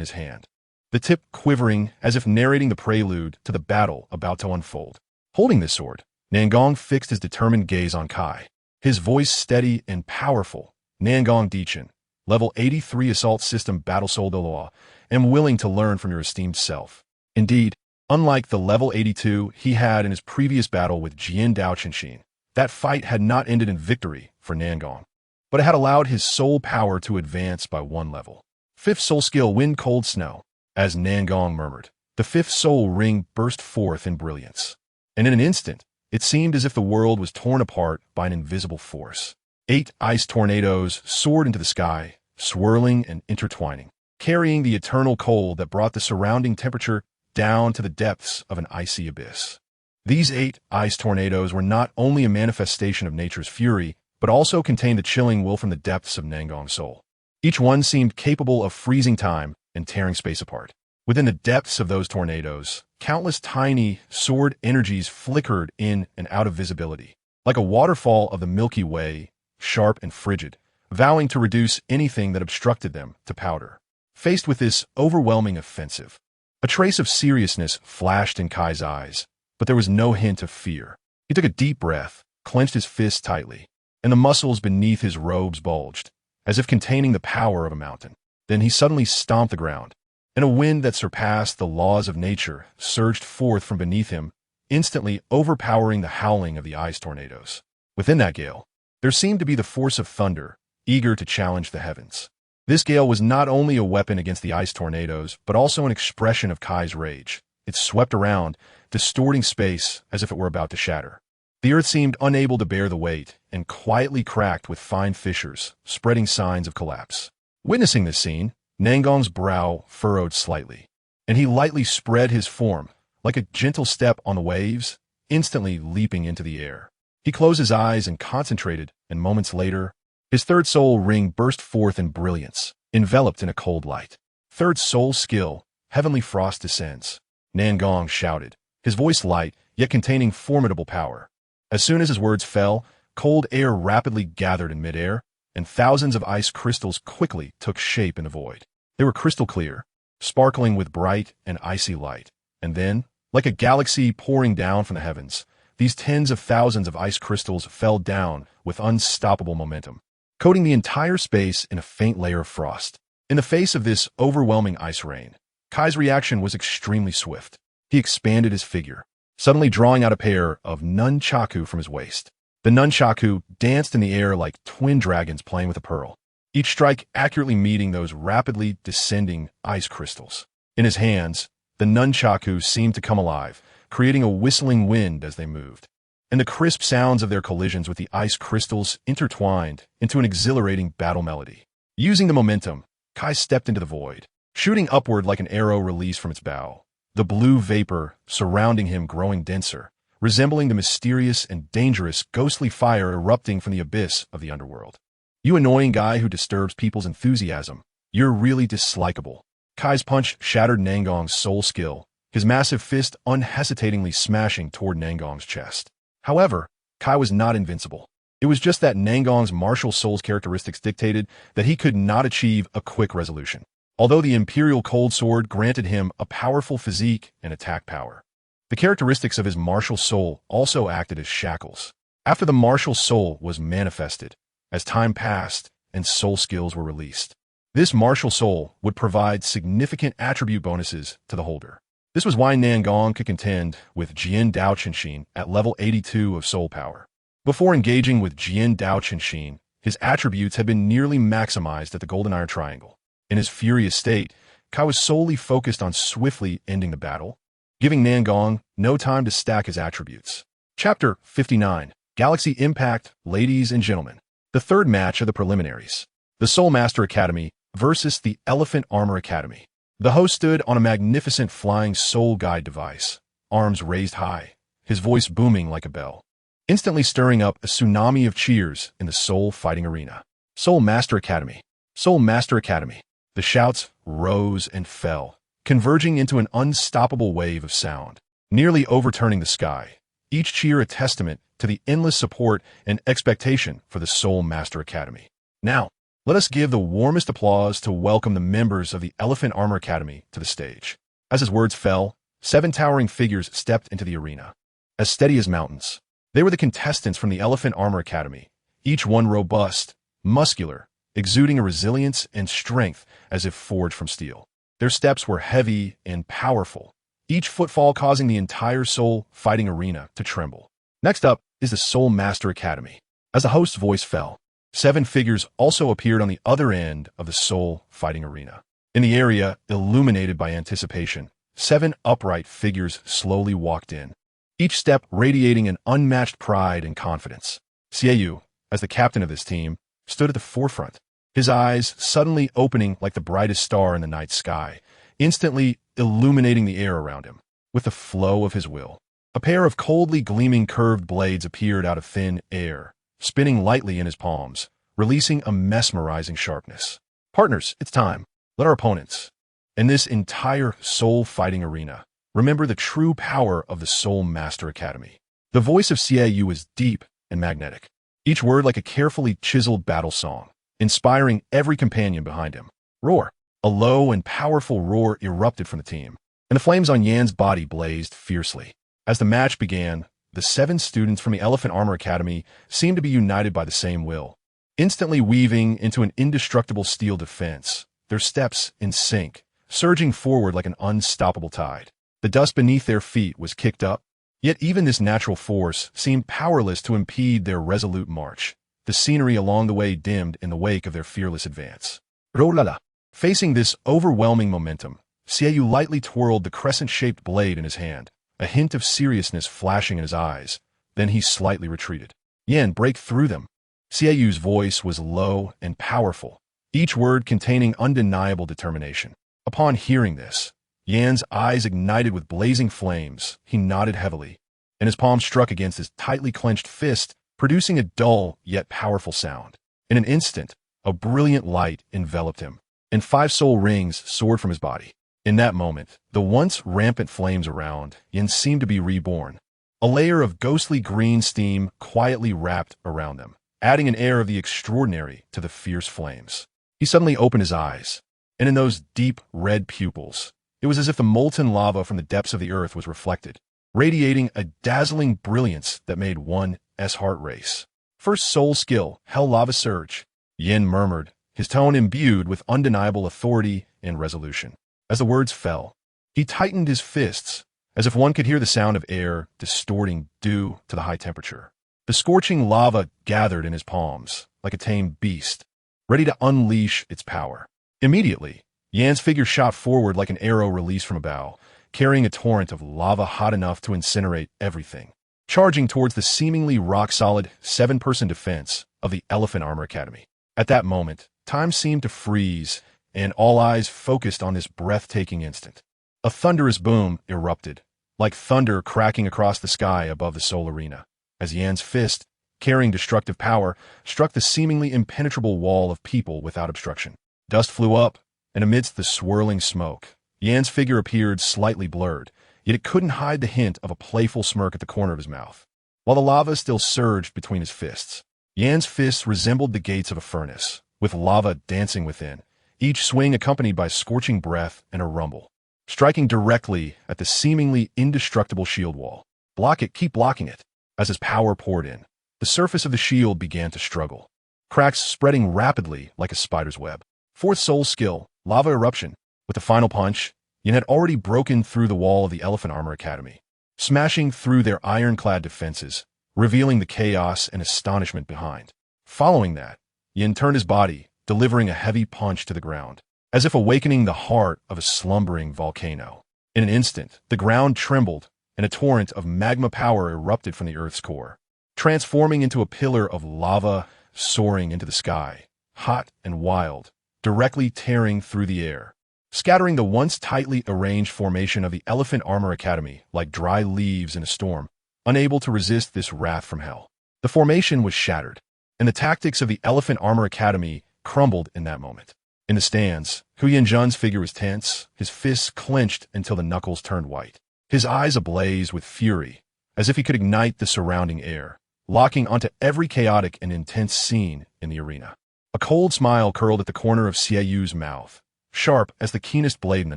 his hand, the tip quivering as if narrating the prelude to the battle about to unfold. Holding this sword, Nangong fixed his determined gaze on Kai, his voice steady and powerful. Nangong Dichen, level 83 assault system battle soul Douluo, am willing to learn from your esteemed self. Indeed, unlike the level 82 he had in his previous battle with Qian Renxue, that fight had not ended in victory for Nangong, but it had allowed his soul power to advance by one level. Fifth soul skill, Wind Cold Snow. As Nangong murmured, the fifth soul ring burst forth in brilliance, and in an instant, it seemed as if the world was torn apart by an invisible force. 8 ice tornadoes soared into the sky, swirling and intertwining, carrying the eternal cold that brought the surrounding temperature down to the depths of an icy abyss. These 8 ice tornadoes were not only a manifestation of nature's fury, but also contained the chilling will from the depths of Nangong's soul. Each one seemed capable of freezing time and tearing space apart. Within the depths of those tornadoes, countless tiny, sword energies flickered in and out of visibility, like a waterfall of the Milky Way, sharp and frigid, vowing to reduce anything that obstructed them to powder. Faced with this overwhelming offensive, a trace of seriousness flashed in Kai's eyes, but there was no hint of fear. He took a deep breath, clenched his fists tightly, and the muscles beneath his robes bulged, as if containing the power of a mountain. Then he suddenly stomped the ground, and a wind that surpassed the laws of nature surged forth from beneath him, instantly overpowering the howling of the ice tornadoes. Within that gale, there seemed to be the force of thunder, eager to challenge the heavens. This gale was not only a weapon against the ice tornadoes, but also an expression of Kai's rage. It swept around, distorting space as if it were about to shatter. The earth seemed unable to bear the weight, and quietly cracked with fine fissures, spreading signs of collapse. Witnessing this scene, Nangong's brow furrowed slightly, and he lightly spread his form, like a gentle step on the waves, instantly leaping into the air. He closed his eyes and concentrated, and moments later, his third soul ring burst forth in brilliance, enveloped in a cold light. Third soul skill, Heavenly Frost descends. Nangong shouted, his voice light, yet containing formidable power. As soon as his words fell, cold air rapidly gathered in midair, and thousands of ice crystals quickly took shape in the void. They were crystal clear, sparkling with bright and icy light. And then, like a galaxy pouring down from the heavens, these tens of thousands of ice crystals fell down with unstoppable momentum, coating the entire space in a faint layer of frost. In the face of this overwhelming ice rain, Kai's reaction was extremely swift. He expanded his figure, suddenly drawing out a pair of nunchaku from his waist. The nunchaku danced in the air like twin dragons playing with a pearl, each strike accurately meeting those rapidly descending ice crystals. In his hands, the nunchaku seemed to come alive, creating a whistling wind as they moved, and the crisp sounds of their collisions with the ice crystals intertwined into an exhilarating battle melody. Using the momentum, Kai stepped into the void, shooting upward like an arrow released from its bow, the blue vapor surrounding him growing denser, resembling the mysterious and dangerous ghostly fire erupting from the abyss of the underworld. You annoying guy who disturbs people's enthusiasm, you're really dislikable. Kai's punch shattered Nangong's soul skill, his massive fist unhesitatingly smashing toward Nangong's chest. However, Kai was not invincible. It was just that Nangong's martial soul's characteristics dictated that he could not achieve a quick resolution, although the Imperial Cold Sword granted him a powerful physique and attack power. The characteristics of his martial soul also acted as shackles. After the martial soul was manifested, as time passed and soul skills were released, this martial soul would provide significant attribute bonuses to the holder. This was why Nangong could contend with Qian Renxue at level 82 of soul power. Before engaging with Qian Renxue, his attributes had been nearly maximized at the Golden Iron Triangle. In his furious state, Kai was solely focused on swiftly ending the battle, giving Nangong no time to stack his attributes. Chapter 59. Galaxy Impact, ladies and gentlemen. The third match of the preliminaries. The Soul Master Academy versus the Elephant Armor Academy. The host stood on a magnificent flying soul guide device, arms raised high, his voice booming like a bell, instantly stirring up a tsunami of cheers in the soul fighting arena. Soul Master Academy. Soul Master Academy. The shouts rose and fell, converging into an unstoppable wave of sound, nearly overturning the sky, each cheer a testament to the endless support and expectation for the Soul Master Academy. Now, let us give the warmest applause to welcome the members of the Elephant Armor Academy to the stage. As his words fell, 7 towering figures stepped into the arena. As steady as mountains, they were the contestants from the Elephant Armor Academy, each one robust, muscular, exuding a resilience and strength as if forged from steel. Their steps were heavy and powerful, each footfall causing the entire soul fighting arena to tremble. Next up is the Soul Master Academy. As the host's voice fell, 7 figures also appeared on the other end of the soul fighting arena. In the area, illuminated by anticipation, 7 upright figures slowly walked in, each step radiating an unmatched pride and confidence. Xiaoyu, as the captain of this team, stood at the forefront, his eyes suddenly opening like the brightest star in the night sky, instantly illuminating the air around him. With the flow of his will, a pair of coldly gleaming curved blades appeared out of thin air, spinning lightly in his palms, releasing a mesmerizing sharpness. Partners, it's time. Let our opponents, in this entire soul-fighting arena, remember the true power of the Soul Master Academy. The voice of Xiaoyu was deep and magnetic, each word like a carefully chiseled battle song, inspiring every companion behind him. Roar! A low and powerful roar erupted from the team, and the flames on Yan's body blazed fiercely. As the match began, the 7 students from the Elephant Armor Academy seemed to be united by the same will, instantly weaving into an indestructible steel defense, their steps in sync, surging forward like an unstoppable tide. The dust beneath their feet was kicked up, yet even this natural force seemed powerless to impede their resolute march. The scenery along the way dimmed in the wake of their fearless advance. Rolala. Facing this overwhelming momentum, Xiaoyu lightly twirled the crescent-shaped blade in his hand, a hint of seriousness flashing in his eyes. Then he slightly retreated. Yan, break through them. Xiaoyu's voice was low and powerful, each word containing undeniable determination. Upon hearing this, Yan's eyes ignited with blazing flames. He nodded heavily, and his palm struck against his tightly clenched fist, producing a dull yet powerful sound. In an instant, a brilliant light enveloped him, and 5 soul rings soared from his body. In that moment, the once rampant flames around Yan seemed to be reborn. A layer of ghostly green steam quietly wrapped around them, adding an air of the extraordinary to the fierce flames. He suddenly opened his eyes, and in those deep red pupils, it was as if the molten lava from the depths of the earth was reflected, radiating a dazzling brilliance that made one's heart race. First soul skill, Hell Lava Surge, Yin murmured, his tone imbued with undeniable authority and resolution. As the words fell, he tightened his fists, as if one could hear the sound of air distorting due to the high temperature. The scorching lava gathered in his palms, like a tame beast, ready to unleash its power. Immediately, Yan's figure shot forward like an arrow released from a bow, carrying a torrent of lava hot enough to incinerate everything, charging towards the seemingly rock-solid 7-person defense of the Elephant Armor Academy. At that moment, time seemed to freeze, and all eyes focused on this breathtaking instant. A thunderous boom erupted, like thunder cracking across the sky above the soul arena, as Yan's fist, carrying destructive power, struck the seemingly impenetrable wall of people without obstruction. Dust flew up, and amidst the swirling smoke, Yan's figure appeared slightly blurred, yet it couldn't hide the hint of a playful smirk at the corner of his mouth. While the lava still surged between his fists, Yan's fists resembled the gates of a furnace, with lava dancing within, each swing accompanied by scorching breath and a rumble, striking directly at the seemingly indestructible shield wall. Block it, keep blocking it. As his power poured in, the surface of the shield began to struggle, cracks spreading rapidly like a spider's web. Fourth soul skill, Lava Eruption. With the final punch, Yin had already broken through the wall of the Elephant Armor Academy, smashing through their ironclad defenses, revealing the chaos and astonishment behind. Following that, Yin turned his body, delivering a heavy punch to the ground, as if awakening the heart of a slumbering volcano. In an instant, the ground trembled, and a torrent of magma power erupted from the Earth's core, transforming into a pillar of lava soaring into the sky, hot and wild, directly tearing through the air, scattering the once tightly arranged formation of the Elephant Armor Academy like dry leaves in a storm, unable to resist this wrath from hell. The formation was shattered, and the tactics of the Elephant Armor Academy crumbled in that moment. In the stands, Hu Yanzhen's figure was tense, his fists clenched until the knuckles turned white, his eyes ablaze with fury, as if he could ignite the surrounding air, locking onto every chaotic and intense scene in the arena. A cold smile curled at the corner of Xieyu's mouth, sharp as the keenest blade in the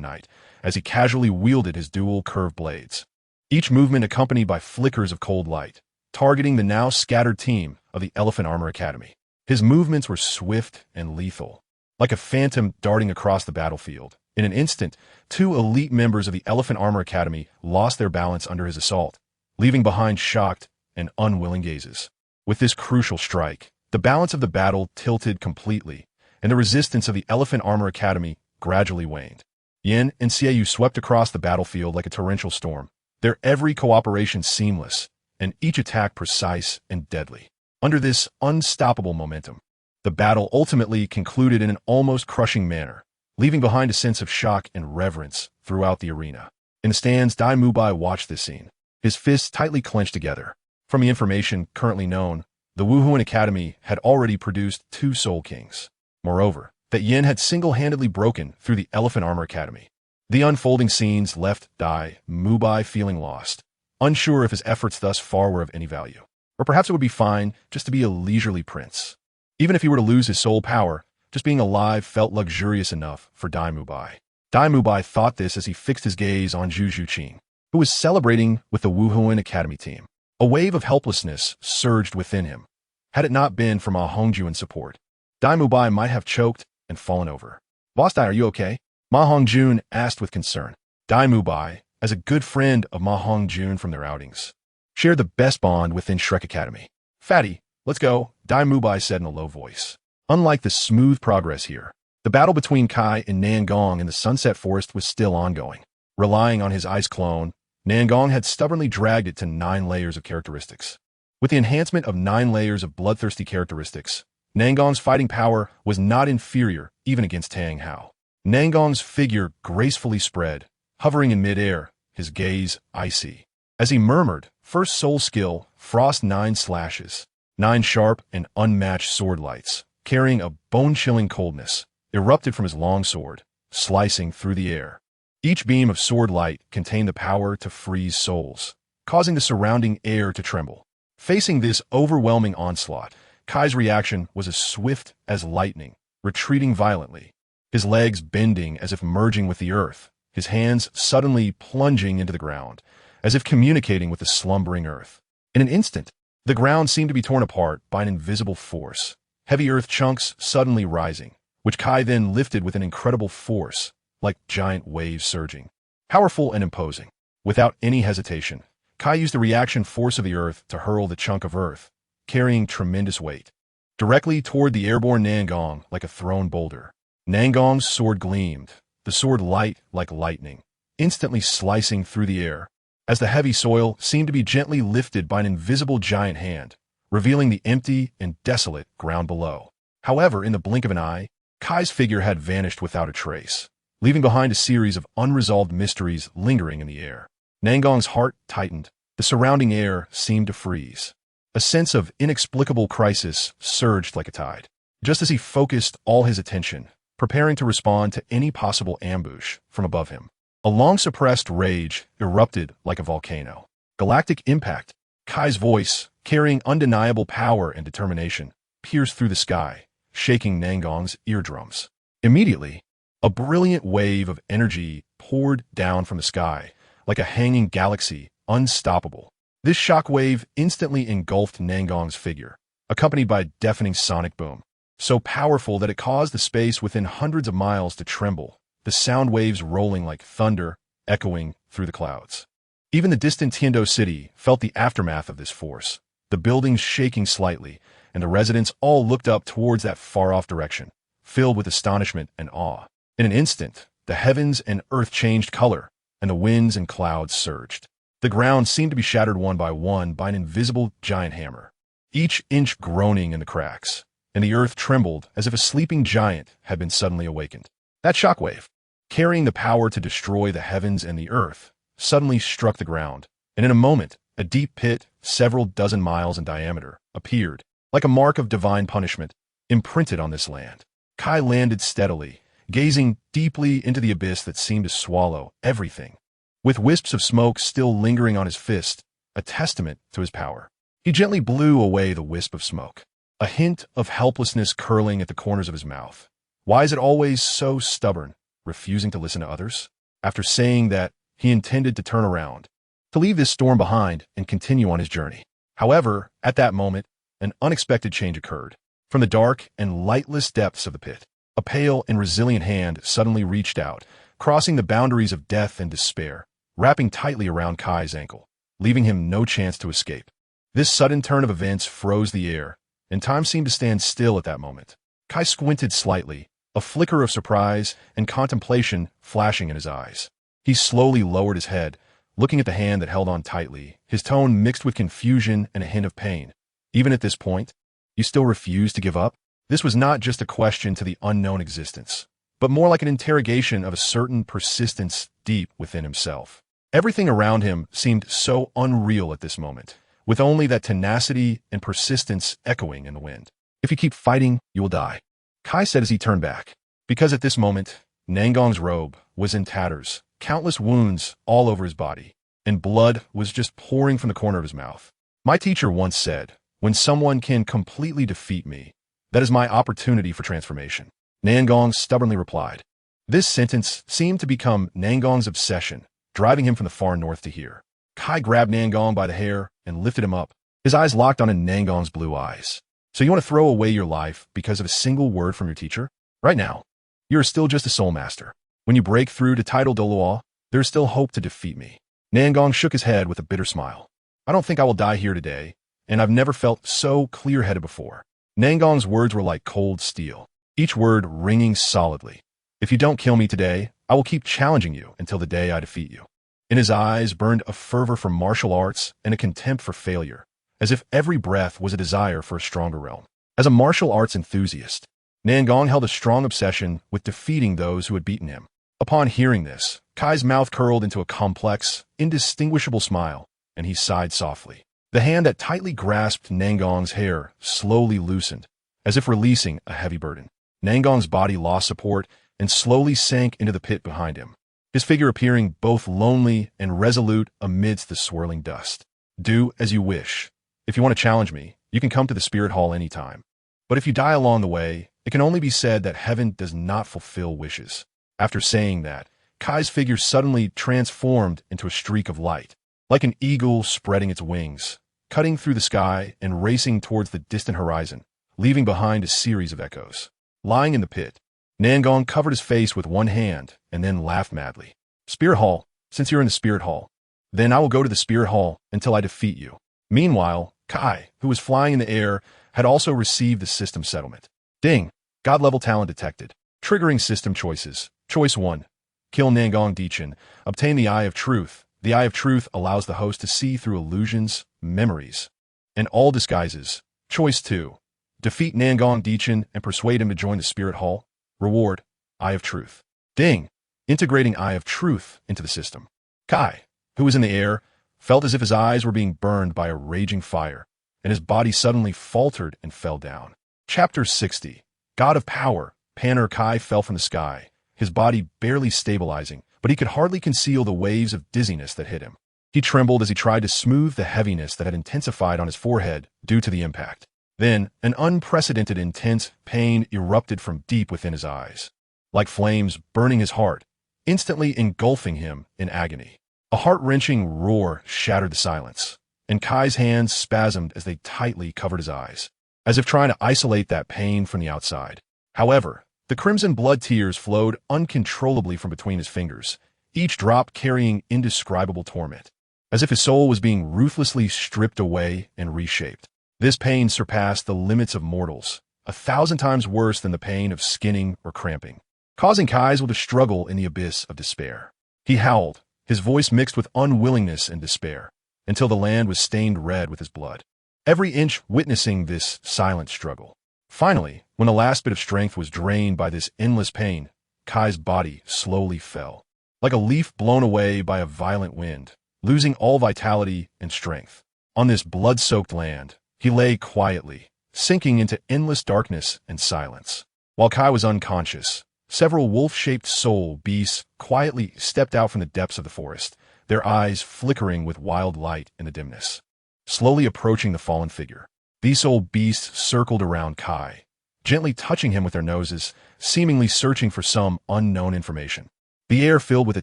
night, as he casually wielded his dual curved blades, each movement accompanied by flickers of cold light, targeting the now scattered team of the Elephant Armor Academy. His movements were swift and lethal, like a phantom darting across the battlefield. In an instant, two elite members of the Elephant Armor Academy lost their balance under his assault, leaving behind shocked and unwilling gazes. With this crucial strike, the balance of the battle tilted completely, and the resistance of the Elephant Armor Academy gradually waned. Yin and Xiaoyu swept across the battlefield like a torrential storm, their every cooperation seamless, and each attack precise and deadly. Under this unstoppable momentum, the battle ultimately concluded in an almost crushing manner, leaving behind a sense of shock and reverence throughout the arena. In the stands, Dai Mubai watched this scene, his fists tightly clenched together. From the information currently known, the Wuhuan Academy had already produced 2 Soul Kings. Moreover, that Yin had single-handedly broken through the Elephant Armor Academy. The unfolding scenes left Dai Mubai feeling lost, unsure if his efforts thus far were of any value. Or perhaps it would be fine just to be a leisurely prince. Even if he were to lose his soul power, just being alive felt luxurious enough for Dai Mubai. Dai Mubai thought this as he fixed his gaze on Zhu Zhuqing, who was celebrating with the Wuhuan Academy team. A wave of helplessness surged within him. Had it not been for Ma Hongjuan's support, Dai Mubai might have choked and fallen over. "Boss Dai, are you okay?" Ma Hongjun asked with concern. Dai Mubai, as a good friend of Ma Hongjun from their outings, shared the best bond within Shrek Academy. "Fatty, let's go," Dai Mubai said in a low voice. Unlike the smooth progress here, the battle between Kai and Nangong in the Sunset Forest was still ongoing. Relying on his ice clone, Nangong had stubbornly dragged it to 9 layers of characteristics. With the enhancement of 9 layers of bloodthirsty characteristics, Nangong's fighting power was not inferior even against Tang Hao. Nangong's figure gracefully spread, hovering in midair, his gaze icy. As he murmured, first soul skill, frost 9 slashes, 9 sharp and unmatched sword lights, carrying a bone-chilling coldness, erupted from his long sword, slicing through the air. Each beam of sword light contained the power to freeze souls, causing the surrounding air to tremble. Facing this overwhelming onslaught, Kai's reaction was as swift as lightning, retreating violently, his legs bending as if merging with the earth, his hands suddenly plunging into the ground, as if communicating with the slumbering earth. In an instant, the ground seemed to be torn apart by an invisible force, heavy earth chunks suddenly rising, which Kai then lifted with an incredible force, like giant waves surging. Powerful and imposing. Without any hesitation, Kai used the reaction force of the earth to hurl the chunk of earth, carrying tremendous weight, directly toward the airborne Nangong like a thrown boulder. Nangong's sword gleamed, the sword light like lightning, instantly slicing through the air, as the heavy soil seemed to be gently lifted by an invisible giant hand, revealing the empty and desolate ground below. However, in the blink of an eye, Kai's figure had vanished without a trace, leaving behind a series of unresolved mysteries lingering in the air. Nangong's heart tightened. The surrounding air seemed to freeze. A sense of inexplicable crisis surged like a tide. Just as he focused all his attention, preparing to respond to any possible ambush from above him, a long-suppressed rage erupted like a volcano. Galactic impact. Kai's voice, carrying undeniable power and determination, pierced through the sky, shaking Nangong's eardrums. Immediately, a brilliant wave of energy poured down from the sky, like a hanging galaxy, unstoppable. This shockwave instantly engulfed Nangong's figure, accompanied by a deafening sonic boom, so powerful that it caused the space within hundreds of miles to tremble, the sound waves rolling like thunder, echoing through the clouds. Even the distant Tiando city felt the aftermath of this force, the buildings shaking slightly, and the residents all looked up towards that far-off direction, filled with astonishment and awe. In an instant, the heavens and earth changed color, and the winds and clouds surged. The ground seemed to be shattered one by an invisible giant hammer, each inch groaning in the cracks, and the earth trembled as if a sleeping giant had been suddenly awakened. That shockwave, carrying the power to destroy the heavens and the earth, suddenly struck the ground, and in a moment, a deep pit, several dozen miles in diameter, appeared, like a mark of divine punishment, imprinted on this land. Kai landed steadily, gazing deeply into the abyss that seemed to swallow everything. With wisps of smoke still lingering on his fist, a testament to his power, he gently blew away the wisp of smoke, a hint of helplessness curling at the corners of his mouth. Why is it always so stubborn, refusing to listen to others? After saying that, he intended to turn around, to leave this storm behind and continue on his journey. However, at that moment, an unexpected change occurred. From the dark and lightless depths of the pit, a pale and resilient hand suddenly reached out, crossing the boundaries of death and despair, wrapping tightly around Kai's ankle, leaving him no chance to escape. This sudden turn of events froze the air, and time seemed to stand still at that moment. Kai squinted slightly, a flicker of surprise and contemplation flashing in his eyes. He slowly lowered his head, looking at the hand that held on tightly, his tone mixed with confusion and a hint of pain. Even at this point, you still refuse to give up? This was not just a question to the unknown existence, but more like an interrogation of a certain persistence deep within himself. Everything around him seemed so unreal at this moment, with only that tenacity and persistence echoing in the wind. If you keep fighting, you will die, Kai said as he turned back. Because at this moment, Nangong's robe was in tatters, countless wounds all over his body, and blood was just pouring from the corner of his mouth. My teacher once said, when someone can completely defeat me, that is my opportunity for transformation. Nangong stubbornly replied. This sentence seemed to become Nangong's obsession, driving him from the far north to here. Kai grabbed Nangong by the hair and lifted him up, his eyes locked on Nangong's blue eyes. So you want to throw away your life because of a single word from your teacher? Right now, you are still just a soul master. When you break through to title Douluo, there is still hope to defeat me. Nangong shook his head with a bitter smile. I don't think I will die here today, and I've never felt so clear-headed before. Nangong's words were like cold steel, each word ringing solidly. If you don't kill me today, I will keep challenging you until the day I defeat you. In his eyes burned a fervor for martial arts and a contempt for failure, as if every breath was a desire for a stronger realm. As a martial arts enthusiast, Nangong held a strong obsession with defeating those who had beaten him. Upon hearing this, Kai's mouth curled into a complex, indistinguishable smile, and he sighed softly. The hand that tightly grasped Nangong's hair slowly loosened, as if releasing a heavy burden. Nangong's body lost support and slowly sank into the pit behind him, his figure appearing both lonely and resolute amidst the swirling dust. Do as you wish. If you want to challenge me, you can come to the Spirit Hall anytime. But if you die along the way, it can only be said that heaven does not fulfill wishes. After saying that, Kai's figure suddenly transformed into a streak of light, like an eagle spreading its wings, cutting through the sky and racing towards the distant horizon, leaving behind a series of echoes. Lying in the pit, Nangong covered his face with one hand and then laughed madly. Spirit Hall, since you're in the Spirit Hall, then I will go to the Spirit Hall until I defeat you. Meanwhile, Kai, who was flying in the air, had also received the system settlement. Ding! God-level talent detected. Triggering system choices. Choice 1. Kill Nangong Dichin. Obtain the Eye of Truth. The Eye of Truth allows the host to see through illusions, memories, and all disguises. Choice 2. Defeat Nangong Dichin and persuade him to join the Spirit Hall. Reward. Eye of Truth. Ding! Integrating Eye of Truth into the system. Kai, who was in the air, felt as if his eyes were being burned by a raging fire, and his body suddenly faltered and fell down. Chapter 60. God of Power. Panner Kai fell from the sky, his body barely stabilizing, but he could hardly conceal the waves of dizziness that hit him. He trembled as he tried to smooth the heaviness that had intensified on his forehead due to the impact. Then, an unprecedented intense pain erupted from deep within his eyes, like flames burning his heart, instantly engulfing him in agony. A heart-wrenching roar shattered the silence, and Kai's hands spasmed as they tightly covered his eyes, as if trying to isolate that pain from the outside. However, the crimson blood tears flowed uncontrollably from between his fingers, each drop carrying indescribable torment, as if his soul was being ruthlessly stripped away and reshaped. This pain surpassed the limits of mortals, 1,000 times worse than the pain of skinning or cramping, causing Kai's will to struggle in the abyss of despair. He howled, his voice mixed with unwillingness and despair, until the land was stained red with his blood. every inch witnessing this silent struggle. Finally, when the last bit of strength was drained by this endless pain, Kai's body slowly fell, like a leaf blown away by a violent wind, losing all vitality and strength. On this blood-soaked land, he lay quietly, sinking into endless darkness and silence. While Kai was unconscious, several wolf-shaped soul beasts quietly stepped out from the depths of the forest, their eyes flickering with wild light in the dimness. Slowly approaching the fallen figure, these soul beasts circled around Kai, gently touching him with their noses, seemingly searching for some unknown information. The air filled with a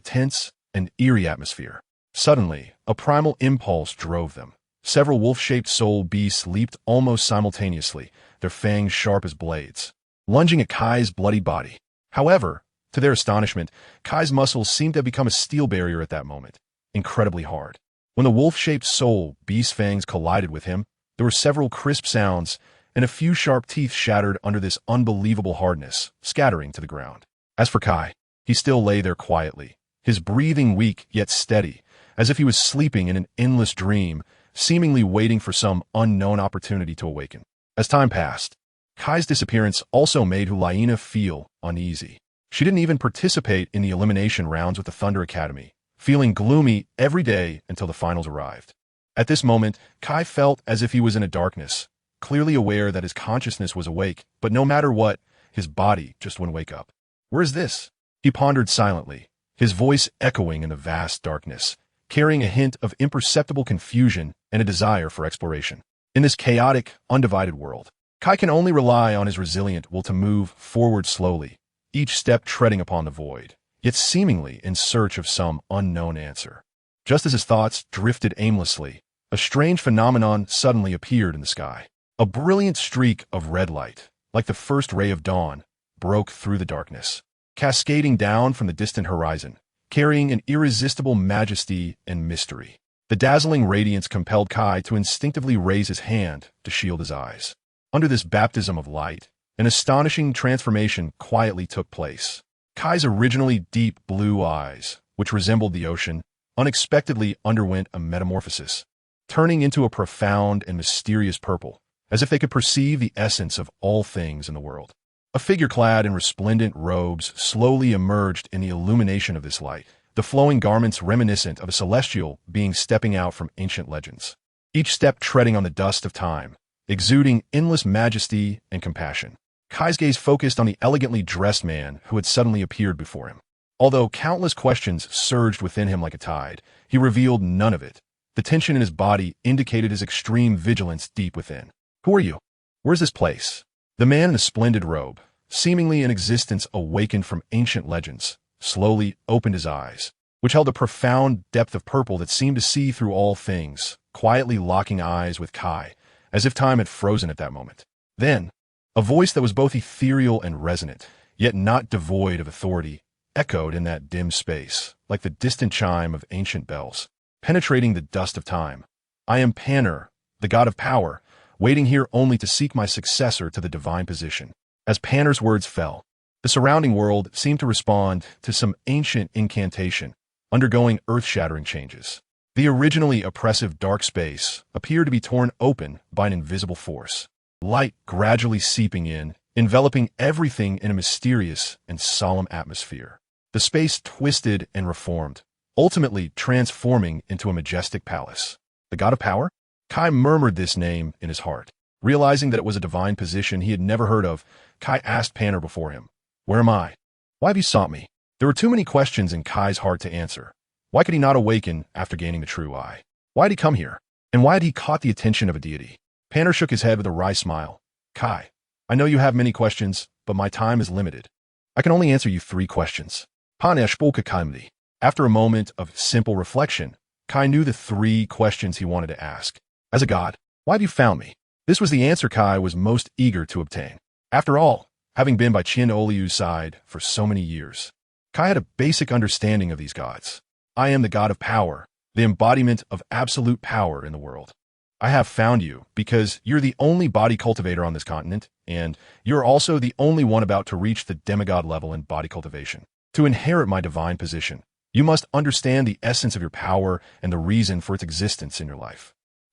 tense and eerie atmosphere. Suddenly, a primal impulse drove them. Several wolf-shaped soul beasts leaped almost simultaneously, their fangs sharp as blades, lunging at Kai's bloody body. However, to their astonishment, Kai's muscles seemed to have become a steel barrier at that moment, incredibly hard. When the wolf-shaped soul beast fangs collided with him, there were several crisp sounds, and a few sharp teeth shattered under this unbelievable hardness, scattering to the ground. As for Kai, he still lay there quietly, his breathing weak yet steady, as if he was sleeping in an endless dream, seemingly waiting for some unknown opportunity to awaken. As time passed, Kai's disappearance also made Hulaina feel uneasy. She didn't even participate in the elimination rounds with the Thunder Academy, feeling gloomy every day until the finals arrived. At this moment, Kai felt as if he was in a darkness, clearly aware that his consciousness was awake, but no matter what, his body just wouldn't wake up. Where is this? He pondered silently, his voice echoing in the vast darkness, carrying a hint of imperceptible confusion and a desire for exploration. In this chaotic, undivided world, Kai can only rely on his resilient will to move forward slowly, each step treading upon the void, yet seemingly in search of some unknown answer. Just as his thoughts drifted aimlessly, a strange phenomenon suddenly appeared in the sky. A brilliant streak of red light, like the first ray of dawn, broke through the darkness, cascading down from the distant horizon, carrying an irresistible majesty and mystery. The dazzling radiance compelled Kai to instinctively raise his hand to shield his eyes. Under this baptism of light, an astonishing transformation quietly took place. Kai's originally deep blue eyes, which resembled the ocean, unexpectedly underwent a metamorphosis, turning into a profound and mysterious purple, as if they could perceive the essence of all things in the world. A figure clad in resplendent robes slowly emerged in the illumination of this light, the flowing garments reminiscent of a celestial being stepping out from ancient legends, each step treading on the dust of time, exuding endless majesty and compassion. Kai's gaze focused on the elegantly dressed man who had suddenly appeared before him. Although countless questions surged within him like a tide, he revealed none of it. The tension in his body indicated his extreme vigilance deep within. Who are you? Where's this place? The man in a splendid robe, seemingly in existence awakened from ancient legends, slowly opened his eyes, which held a profound depth of purple that seemed to see through all things, quietly locking eyes with Kai, as if time had frozen at that moment. Then, a voice that was both ethereal and resonant, yet not devoid of authority, echoed in that dim space, like the distant chime of ancient bells, penetrating the dust of time. I am Panner, the god of power, waiting here only to seek my successor to the divine position. As Panner's words fell, the surrounding world seemed to respond to some ancient incantation, undergoing earth-shattering changes. The originally oppressive dark space appeared to be torn open by an invisible force, light gradually seeping in, enveloping everything in a mysterious and solemn atmosphere. The space twisted and reformed, ultimately transforming into a majestic palace. The god of power? Kai murmured this name in his heart. Realizing that it was a divine position he had never heard of, Kai asked Panner before him, "Where am I? Why have you sought me?" There were too many questions in Kai's heart to answer. Why could he not awaken after gaining the true eye? Why had he come here? And why had he caught the attention of a deity? Panner shook his head with a wry smile. Kai, I know you have many questions, but my time is limited. I can only answer you 3 questions. Panner spoke calmly. After a moment of simple reflection, Kai knew the 3 questions he wanted to ask. As a god, why have you found me? This was the answer Kai was most eager to obtain. After all, having been by Qian Renxue's side for so many years, Kai had a basic understanding of these gods. I am the god of power, the embodiment of absolute power in the world. I have found you because you're the only body cultivator on this continent, and you're also the only one about to reach the demigod level in body cultivation. To inherit my divine position, you must understand the essence of your power and the reason for its existence in your life.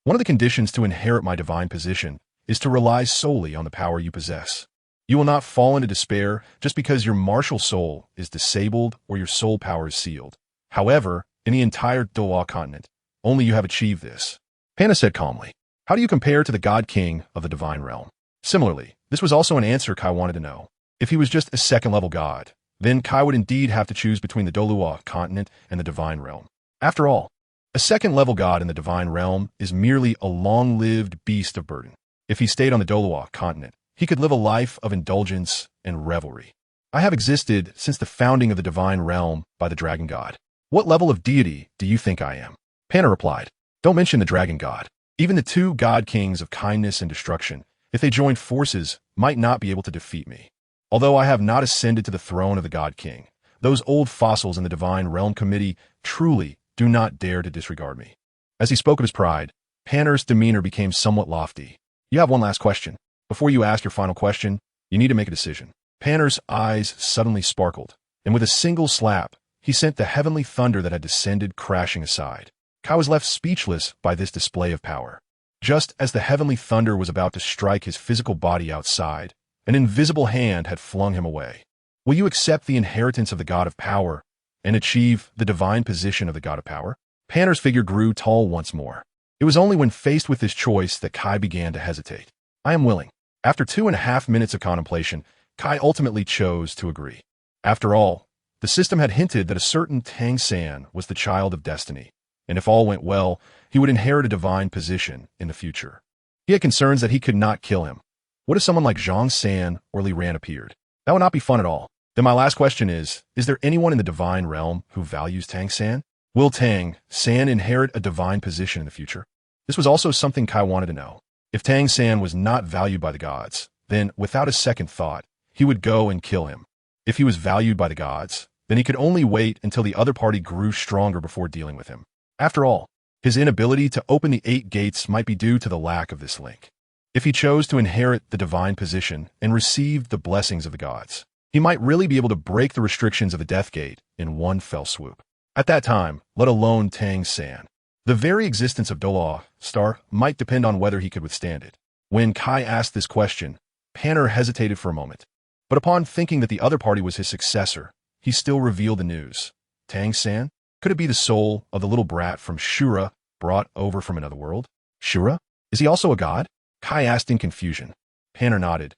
One of the conditions to inherit my divine position is to rely solely on the power you possess. You will not fall into despair just because your martial soul is disabled or your soul power is sealed. However, in the entire Douluo Continent, only you have achieved this. Panna said calmly, how do you compare to the God King of the divine realm? Similarly, this was also an answer Kai wanted to know. If he was just a second-level god, then Kai would indeed have to choose between the Douluo Continent and the divine realm. After all, a second-level god in the divine realm is merely a long-lived beast of burden. If he stayed on the Douluo Continent, he could live a life of indulgence and revelry. I have existed since the founding of the divine realm by the dragon god. What level of deity do you think I am? Panna replied, don't mention the dragon god. Even the two god kings of kindness and destruction, if they joined forces, might not be able to defeat me. Although I have not ascended to the throne of the god king, those old fossils in the divine realm committee truly do not dare to disregard me. As he spoke of his pride, Panna's demeanor became somewhat lofty. You have one last question. Before you ask your final question, you need to make a decision. Panna's eyes suddenly sparkled, and with a single slap, he sent the heavenly thunder that had descended crashing aside. Kai was left speechless by this display of power. Just as the heavenly thunder was about to strike his physical body outside, an invisible hand had flung him away. Will you accept the inheritance of the God of Power and achieve the divine position of the God of Power? Panna's figure grew tall once more. It was only when faced with this choice that Kai began to hesitate. I am willing. After 2.5 minutes of contemplation, Kai ultimately chose to agree. After all, the system had hinted that a certain Tang San was the child of destiny, and if all went well, he would inherit a divine position in the future. He had concerns that he could not kill him. What if someone like Zhang San or Li Ran appeared? That would not be fun at all. Then my last question is there anyone in the divine realm who values Tang San? Will Tang San inherit a divine position in the future? This was also something Kai wanted to know. If Tang San was not valued by the gods, then, without a second thought, he would go and kill him. If he was valued by the gods, then he could only wait until the other party grew stronger before dealing with him. After all, his inability to open the 8 gates might be due to the lack of this link. If he chose to inherit the divine position and receive the blessings of the gods, he might really be able to break the restrictions of the Death Gate in one fell swoop. At that time, let alone Tang San, the very existence of Douluo Star might depend on whether he could withstand it. When Kai asked this question, Panna hesitated for a moment. But upon thinking that the other party was his successor, he still revealed the news. Tang San? Could it be the soul of the little brat from Shura brought over from another world? Shura? Is he also a god? Kai asked in confusion. Panna nodded.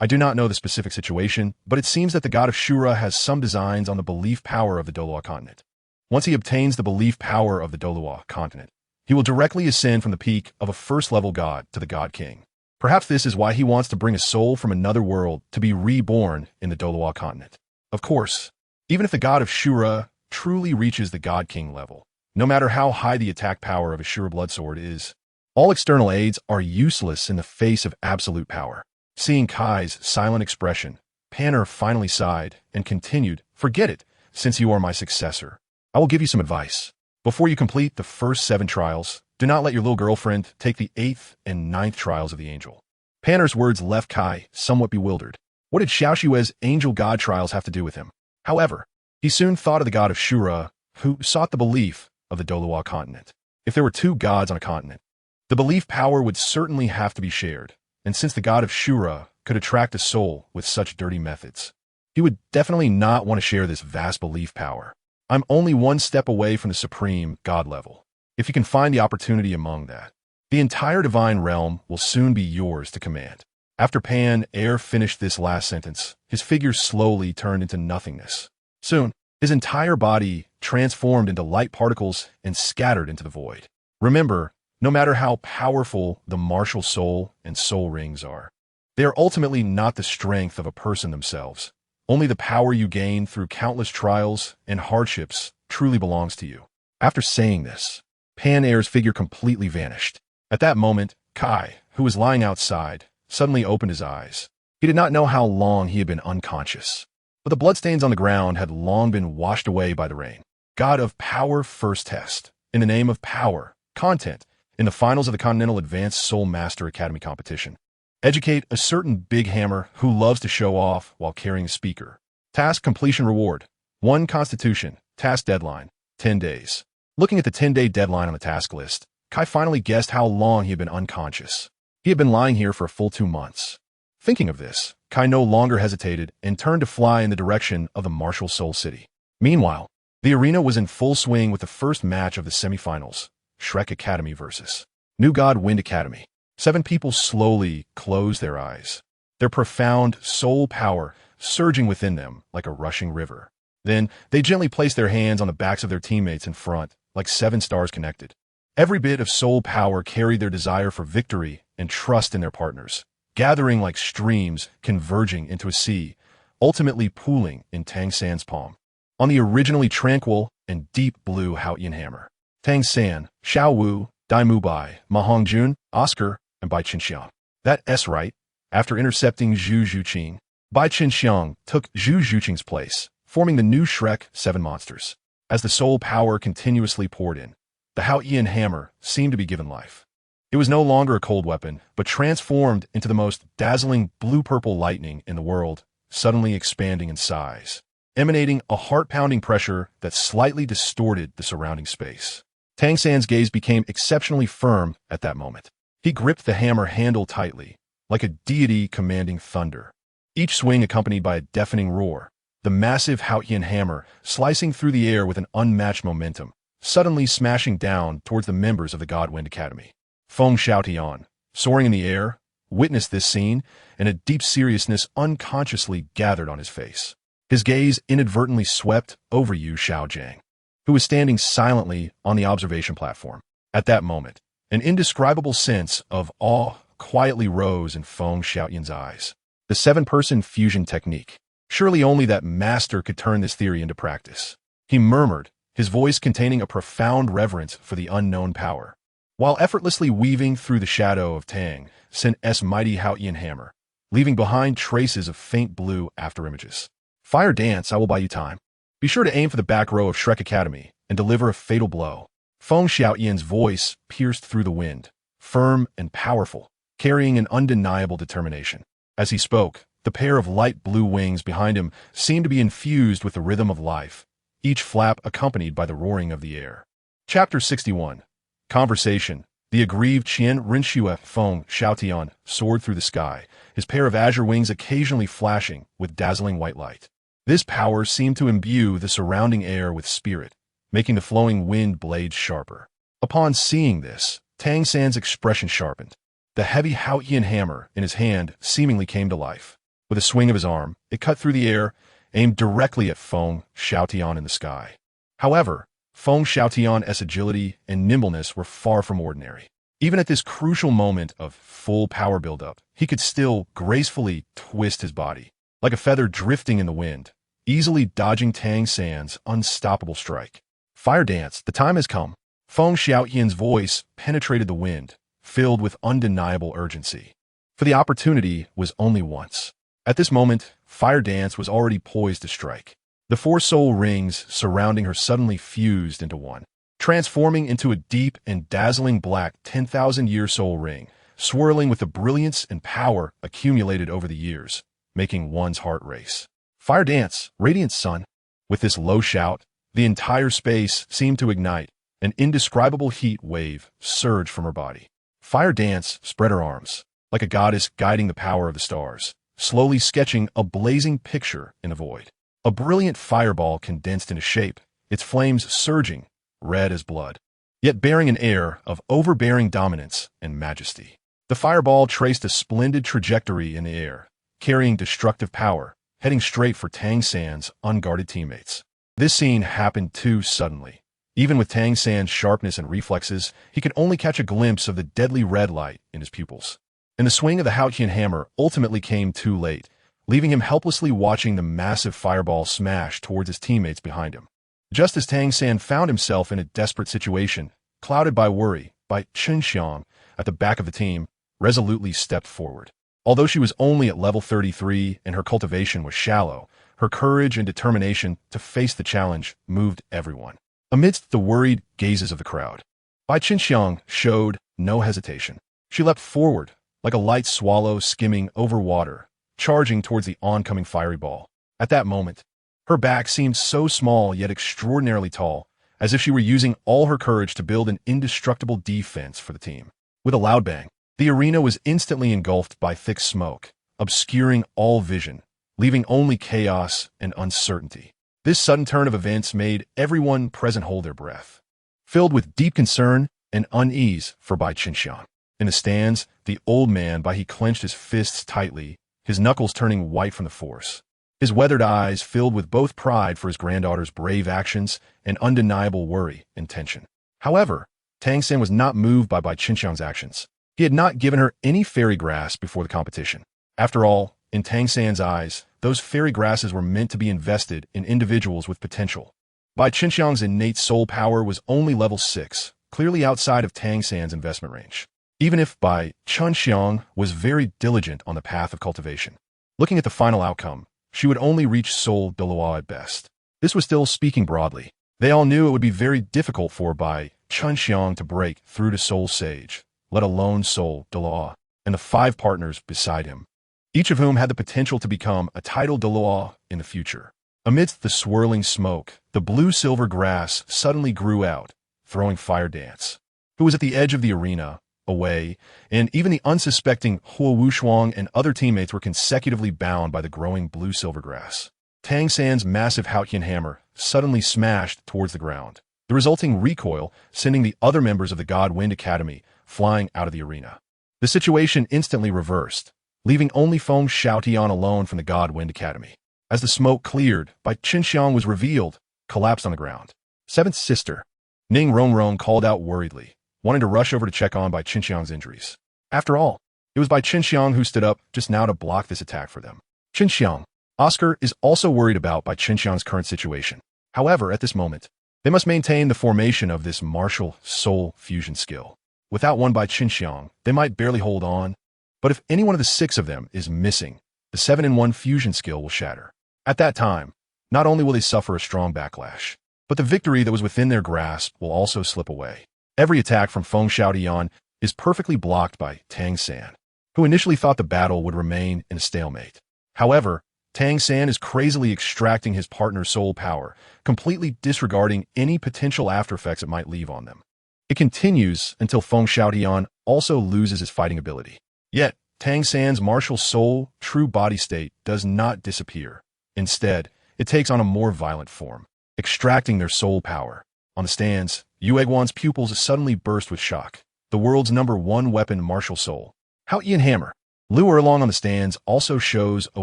I do not know the specific situation, but it seems that the god of Shura has some designs on the belief power of the Douluo Continent. Once he obtains the belief power of the Douluo Continent, he will directly ascend from the peak of a first-level god to the God King. Perhaps this is why he wants to bring a soul from another world to be reborn in the Douluo Continent. Of course, even if the god of Shura truly reaches the God King level, no matter how high the attack power of a Shura bloodsword is, all external aids are useless in the face of absolute power. Seeing Kai's silent expression, Panna finally sighed and continued, forget it, since you are my successor. I will give you some advice. Before you complete the first 7 trials, do not let your little girlfriend take the 8th and 9th trials of the angel. Panna's words left Kai somewhat bewildered. What did Xiaoshue's angel god trials have to do with him? However, he soon thought of the god of Shura, who sought the belief of the Douluo Continent. If there were 2 gods on a continent, the belief power would certainly have to be shared, and since the god of Shura could attract a soul with such dirty methods, he would definitely not want to share this vast belief power. I'm only one step away from the supreme god level. If you can find the opportunity among that, the entire divine realm will soon be yours to command. After Panna finished this last sentence, his figure slowly turned into nothingness. Soon, his entire body transformed into light particles and scattered into the void. Remember, no matter how powerful the martial soul and soul rings are, they are ultimately not the strength of a person themselves. Only the power you gain through countless trials and hardships truly belongs to you. After saying this, Panna's figure completely vanished. At that moment, Kai, who was lying outside, suddenly opened his eyes. He did not know how long he had been unconscious, but the bloodstains on the ground had long been washed away by the rain. God of Power first test. In the name of power, content, in the finals of the Continental Advanced Soul Master Academy competition. Educate a certain big hammer who loves to show off while carrying a speaker. Task completion reward. 1 constitution. Task deadline. 10 days. Looking at the 10-day deadline on the task list, Kai finally guessed how long he had been unconscious. He had been lying here for a full 2 months. Thinking of this, Kai no longer hesitated and turned to fly in the direction of the martial Soul City. Meanwhile, the arena was in full swing with the first match of the semifinals, Shrek Academy versus New God Wind Academy. 7 people slowly closed their eyes, their profound soul power surging within them like a rushing river. Then, they gently placed their hands on the backs of their teammates in front, like 7 stars connected. Every bit of soul power carried their desire for victory and trust in their partners, gathering like streams converging into a sea, ultimately pooling in Tang San's palm. On the originally tranquil and deep blue Haotian hammer, Tang San, Xiao Wu, Dai Mu Bai, Ma Hongjun, Oscar, and Bai Qinxiang. That S right, after intercepting Zhu Zhuqing, Bai Qinxiang took Zhu Zhuqing's place, forming the new Shrek 7 monsters. As the soul power continuously poured in, the Haotian hammer seemed to be given life. It was no longer a cold weapon, but transformed into the most dazzling blue-purple lightning in the world, suddenly expanding in size, emanating a heart-pounding pressure that slightly distorted the surrounding space. Tang San's gaze became exceptionally firm at that moment. He gripped the hammer handle tightly, like a deity commanding thunder. Each swing accompanied by a deafening roar, the massive Haotian hammer slicing through the air with an unmatched momentum, suddenly smashing down towards the members of the Godwind Academy. Feng Xiaotian, soaring in the air, witnessed this scene, and a deep seriousness unconsciously gathered on his face. His gaze inadvertently swept over Yu Xiaojiang, who was standing silently on the observation platform. At that moment, an indescribable sense of awe quietly rose in Feng Xiaotian's eyes. The 7-person fusion technique. Surely only that master could turn this theory into practice. He murmured, his voice containing a profound reverence for the unknown power, while effortlessly weaving through the shadow of Tang San's mighty Haotian hammer, leaving behind traces of faint blue afterimages. Fire dance, I will buy you time. Be sure to aim for the back row of Shrek Academy and deliver a fatal blow. Feng Xiaotian's voice pierced through the wind, firm and powerful, carrying an undeniable determination. As he spoke, the pair of light blue wings behind him seemed to be infused with the rhythm of life, each flap accompanied by the roaring of the air. Chapter 61. Conversation. The aggrieved Qian Renxue Feng Xiaotian soared through the sky, his pair of azure wings occasionally flashing with dazzling white light. This power seemed to imbue the surrounding air with spirit, making the flowing wind blades sharper. Upon seeing this, Tang San's expression sharpened. The heavy Haotian hammer in his hand seemingly came to life. With a swing of his arm, it cut through the air, aimed directly at Feng Xiaotian in the sky. However, Feng Xiaotian's agility and nimbleness were far from ordinary. Even at this crucial moment of full power buildup, he could still gracefully twist his body, like a feather drifting in the wind, easily dodging Tang San's unstoppable strike. Fire dance, the time has come. Feng Xiaotian's voice penetrated the wind, filled with undeniable urgency. For the opportunity was only once. At this moment, Fire Dance was already poised to strike. The 4 soul rings surrounding her suddenly fused into one, transforming into a deep and dazzling black 10,000-year soul ring, swirling with the brilliance and power accumulated over the years, making one's heart race. Fire Dance, radiant sun. With this low shout, the entire space seemed to ignite. An indescribable heat wave surged from her body. Fire Dance spread her arms, like a goddess guiding the power of the stars, slowly sketching a blazing picture in the void. A brilliant fireball condensed into shape, its flames surging, red as blood, yet bearing an air of overbearing dominance and majesty. The fireball traced a splendid trajectory in the air, carrying destructive power, heading straight for Tang San's unguarded teammates. This scene happened too suddenly. Even with Tang San's sharpness and reflexes, he could only catch a glimpse of the deadly red light in his pupils. And the swing of the Haotian hammer ultimately came too late, leaving him helplessly watching the massive fireball smash towards his teammates behind him. Just as Tang San found himself in a desperate situation, clouded by worry, Bai Qinxiang, at the back of the team, resolutely stepped forward. Although she was only at level 33 and her cultivation was shallow, her courage and determination to face the challenge moved everyone. Amidst the worried gazes of the crowd, Bai Qinxiang showed no hesitation. She leapt forward, like a light swallow skimming over water, charging towards the oncoming fiery ball. At that moment, her back seemed so small yet extraordinarily tall, as if she were using all her courage to build an indestructible defense for the team. With a loud bang, the arena was instantly engulfed by thick smoke, obscuring all vision, leaving only chaos and uncertainty. This sudden turn of events made everyone present hold their breath, filled with deep concern and unease for Bai Qinxiang. In the stands, the old man he clenched his fists tightly, his knuckles turning white from the force. His weathered eyes filled with both pride for his granddaughter's brave actions and undeniable worry and tension. However, Tang San was not moved by Bai Qinxiang's actions. He had not given her any fairy grass before the competition. After all, in Tang San's eyes, those fairy grasses were meant to be invested in individuals with potential. Bai Qinxiang's innate soul power was only level 6, clearly outside of Tang San's investment range. Even if Bai Qinxiang was very diligent on the path of cultivation, looking at the final outcome, she would only reach Soul Douluo at best. This was still speaking broadly. They all knew it would be very difficult for Bai Qinxiang to break through to Soul Sage, let alone Soul Douluo, and the 5 partners beside him, each of whom had the potential to become a title Douluo in the future. Amidst the swirling smoke, the blue-silver grass suddenly grew out, throwing fire dance, who was at the edge of the arena, away, and even the unsuspecting Huang and other teammates were consecutively bound by the growing blue-silver grass. Tang San's massive Huang hammer suddenly smashed towards the ground, the resulting recoil sending the other members of the God Wind Academy flying out of the arena. The situation instantly reversed, leaving only Feng Xiaotian alone from the God Wind Academy. As the smoke cleared, Bai Qinxiang was revealed, collapsed on the ground. Seventh sister, Ning Rongrong, called out worriedly, wanting to rush over to check on Bai Qinxiang's injuries. After all, it was Bai Qinxiang who stood up just now to block this attack for them. Qinxiang. Oscar is also worried about Bai Qinxiang's current situation. However, at this moment, they must maintain the formation of this martial soul fusion skill. Without one Bai Qinxiang, they might barely hold on, but if any one of the 6 of them is missing, the 7-in-1 fusion skill will shatter. At that time, not only will they suffer a strong backlash, but the victory that was within their grasp will also slip away. Every attack from Feng Xiaotian is perfectly blocked by Tang San, who initially thought the battle would remain in a stalemate. However, Tang San is crazily extracting his partner's soul power, completely disregarding any potential aftereffects it might leave on them. It continues until Feng Xiaotian also loses his fighting ability. Yet, Tang San's martial soul, true body state, does not disappear. Instead, it takes on a more violent form, extracting their soul power. On the stands, Yu Egwan's pupils suddenly burst with shock. The world's #1 weapon, martial soul. Huang hammer. Lu Erlong on the stands also shows a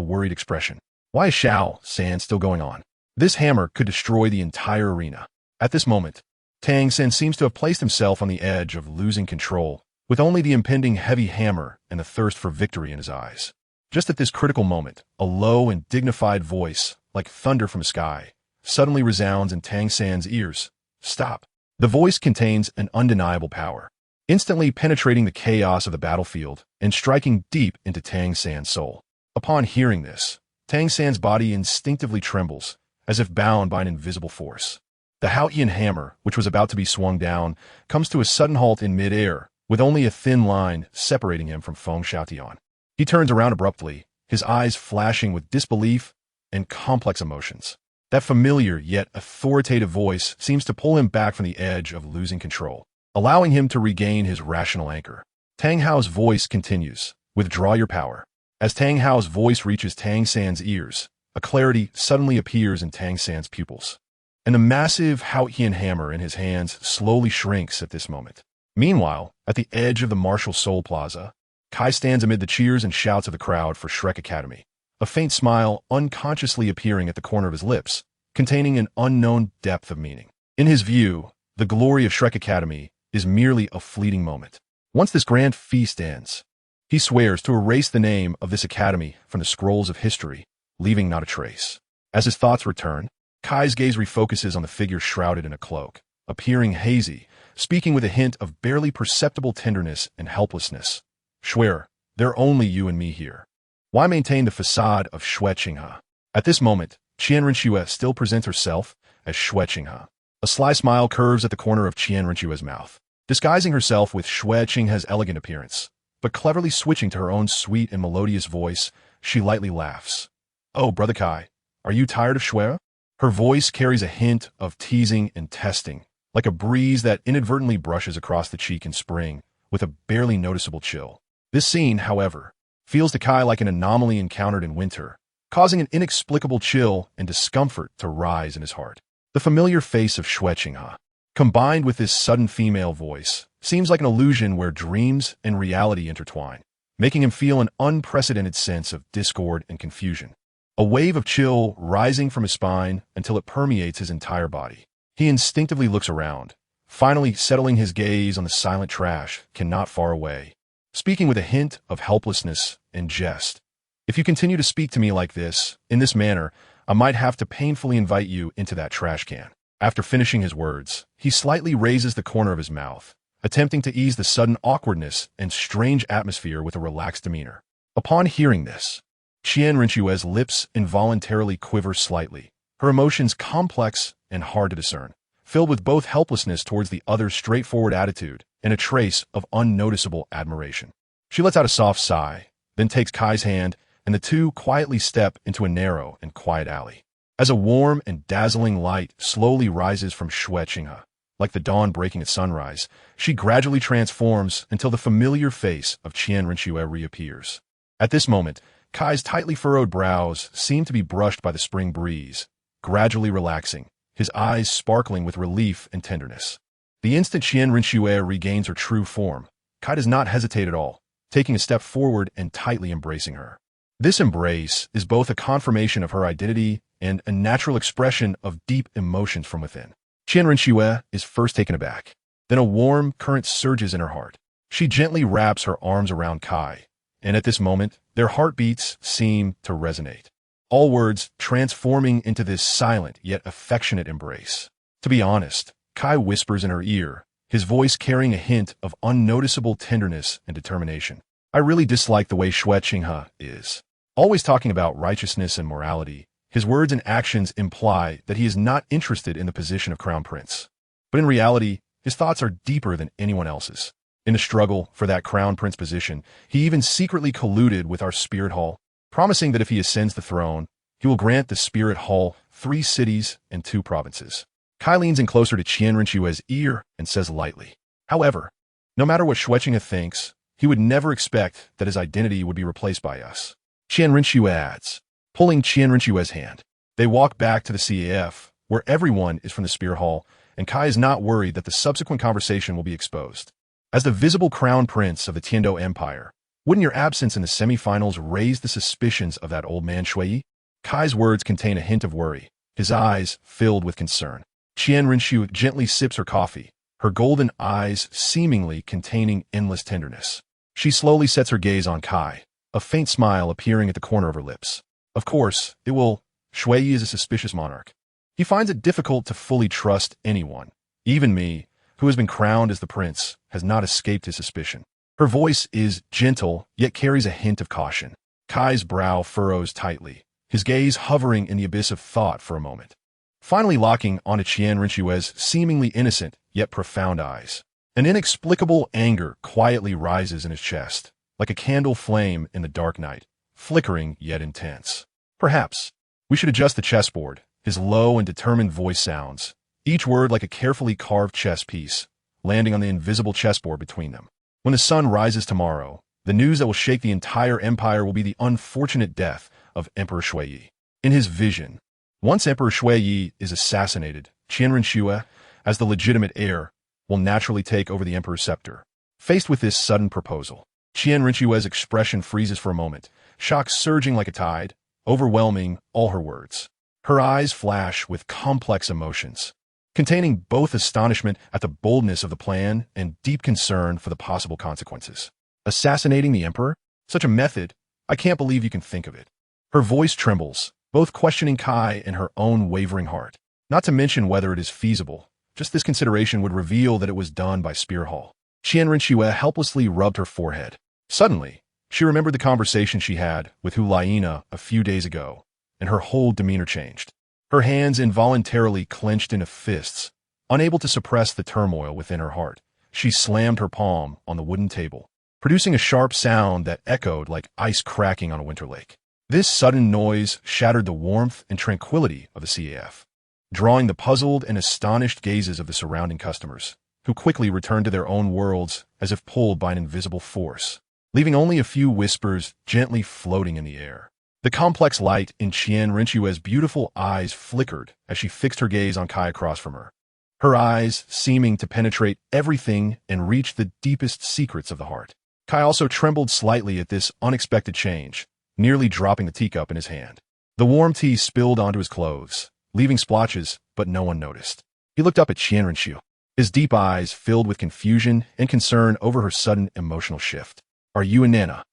worried expression. Why is Xiao San still going on? This hammer could destroy the entire arena. At this moment, Tang San seems to have placed himself on the edge of losing control, with only the impending heavy hammer and the thirst for victory in his eyes. Just at this critical moment, a low and dignified voice, like thunder from the sky, suddenly resounds in Tang San's ears. Stop. The voice contains an undeniable power, instantly penetrating the chaos of the battlefield and striking deep into Tang San's soul. Upon hearing this, Tang San's body instinctively trembles, as if bound by an invisible force. The Huang hammer, which was about to be swung down, comes to a sudden halt in mid-air, with only a thin line separating him from Feng Xiaotian. He turns around abruptly, his eyes flashing with disbelief and complex emotions. That familiar yet authoritative voice seems to pull him back from the edge of losing control, allowing him to regain his rational anchor. Tang Hao's voice continues, withdraw your power. As Tang Hao's voice reaches Tang San's ears, a clarity suddenly appears in Tang San's pupils, and the massive Huang hammer in his hands slowly shrinks at this moment. Meanwhile, at the edge of the Martial Soul Plaza, Kai stands amid the cheers and shouts of the crowd for Shrek Academy, a faint smile unconsciously appearing at the corner of his lips, containing an unknown depth of meaning. In his view, the glory of Shrek Academy is merely a fleeting moment. Once this grand feast ends, he swears to erase the name of this academy from the scrolls of history, leaving not a trace. As his thoughts return, Kai's gaze refocuses on the figure shrouded in a cloak, appearing hazy, speaking with a hint of barely perceptible tenderness and helplessness. Schwer, there are only you and me here. Why maintain the facade of Xue Qinghe? At this moment, Qian Renxue still presents herself as Xue Qinghe. A sly smile curves at the corner of Qian Renxue's mouth, disguising herself with Xue Qinghe's elegant appearance, but cleverly switching to her own sweet and melodious voice, she lightly laughs. Oh, Brother Kai, are you tired of Xue? Her voice carries a hint of teasing and testing, like a breeze that inadvertently brushes across the cheek in spring, with a barely noticeable chill. This scene, however, feels to Kai like an anomaly encountered in winter, causing an inexplicable chill and discomfort to rise in his heart. The familiar face of Xue Qinghe, combined with this sudden female voice, seems like an illusion where dreams and reality intertwine, making him feel an unprecedented sense of discord and confusion. A wave of chill rising from his spine until it permeates his entire body. He instinctively looks around, finally settling his gaze on the silent trash not far away, speaking with a hint of helplessness and jest. If you continue to speak to me like this, in this manner, I might have to painfully invite you into that trash can. After finishing his words, he slightly raises the corner of his mouth, attempting to ease the sudden awkwardness and strange atmosphere with a relaxed demeanor. Upon hearing this, Qian Renxue's lips involuntarily quiver slightly, her emotions complex and hard to discern, filled with both helplessness towards the other's straightforward attitude and a trace of unnoticeable admiration. She lets out a soft sigh, then takes Kai's hand, and the two quietly step into a narrow and quiet alley. As a warm and dazzling light slowly rises from Xue Qinghe, like the dawn breaking at sunrise, she gradually transforms until the familiar face of Qian Renxue reappears. At this moment, Kai's tightly furrowed brows seem to be brushed by the spring breeze, gradually relaxing, his eyes sparkling with relief and tenderness. The instant Qian Renxue regains her true form, Kai does not hesitate at all, taking a step forward and tightly embracing her. This embrace is both a confirmation of her identity and a natural expression of deep emotions from within. Qian Renxue is first taken aback. Then a warm current surges in her heart. She gently wraps her arms around Kai, and at this moment, their heartbeats seem to resonate, all words transforming into this silent yet affectionate embrace. To be honest, Kai whispers in her ear, his voice carrying a hint of unnoticeable tenderness and determination. I really dislike the way Xue Qinghe is. Always talking about righteousness and morality, his words and actions imply that he is not interested in the position of crown prince. But in reality, his thoughts are deeper than anyone else's. In the struggle for that crown prince position, he even secretly colluded with our spirit hall, promising that if he ascends the throne, he will grant the spirit hall 3 cities and 2 provinces. Kai leans in closer to Qian Renxue's ear and says lightly, however, no matter what Xue Qinghe thinks, he would never expect that his identity would be replaced by us. Qian Renxue adds, pulling Qian Renxue's hand. They walk back to the CAF, where everyone is from the Spear Hall, and Kai is not worried that the subsequent conversation will be exposed. As the visible crown prince of the Tiando Empire, wouldn't your absence in the semifinals raise the suspicions of that old man Shui? Kai's words contain a hint of worry, his eyes filled with concern. Qian Renxue gently sips her coffee, her golden eyes seemingly containing endless tenderness. She slowly sets her gaze on Kai, a faint smile appearing at the corner of her lips. Of course, it will. Shui is a suspicious monarch. He finds it difficult to fully trust anyone. Even me, who has been crowned as the prince, has not escaped his suspicion. Her voice is gentle, yet carries a hint of caution. Kai's brow furrows tightly, his gaze hovering in the abyss of thought for a moment, finally locking onto Qian Renxue's seemingly innocent yet profound eyes. An inexplicable anger quietly rises in his chest, like a candle flame in the dark night, flickering yet intense. Perhaps we should adjust the chessboard, his low and determined voice sounds, each word like a carefully carved chess piece, landing on the invisible chessboard between them. When the sun rises tomorrow, the news that will shake the entire empire will be the unfortunate death of Emperor Shui. In his vision, once Emperor Shui is assassinated, Qian Renxue, as the legitimate heir, will naturally take over the emperor's scepter. Faced with this sudden proposal, Qian Renxue's expression freezes for a moment, shock surging like a tide, overwhelming all her words. Her eyes flash with complex emotions, containing both astonishment at the boldness of the plan and deep concern for the possible consequences. Assassinating the emperor? Such a method, I can't believe you can think of it. Her voice trembles, both questioning Kai and her own wavering heart. Not to mention whether it is feasible. Just this consideration would reveal that it was done by Spear Hall. Qian Renxue helplessly rubbed her forehead. Suddenly, she remembered the conversation she had with Hulaina a few days ago, and her whole demeanor changed. Her hands involuntarily clenched into fists. Unable to suppress the turmoil within her heart, she slammed her palm on the wooden table, producing a sharp sound that echoed like ice cracking on a winter lake. This sudden noise shattered the warmth and tranquility of the CAF. drawing the puzzled and astonished gazes of the surrounding customers, who quickly returned to their own worlds as if pulled by an invisible force, leaving only a few whispers gently floating in the air. The complex light in Qian Renxue's beautiful eyes flickered as she fixed her gaze on Kai across from her, her eyes seeming to penetrate everything and reach the deepest secrets of the heart. Kai also trembled slightly at this unexpected change, nearly dropping the teacup in his hand. The warm tea spilled onto his clothes, leaving splotches, but no one noticed. He looked up at Qian Renxue, his deep eyes filled with confusion and concern over her sudden emotional shift. "Are you Nana?"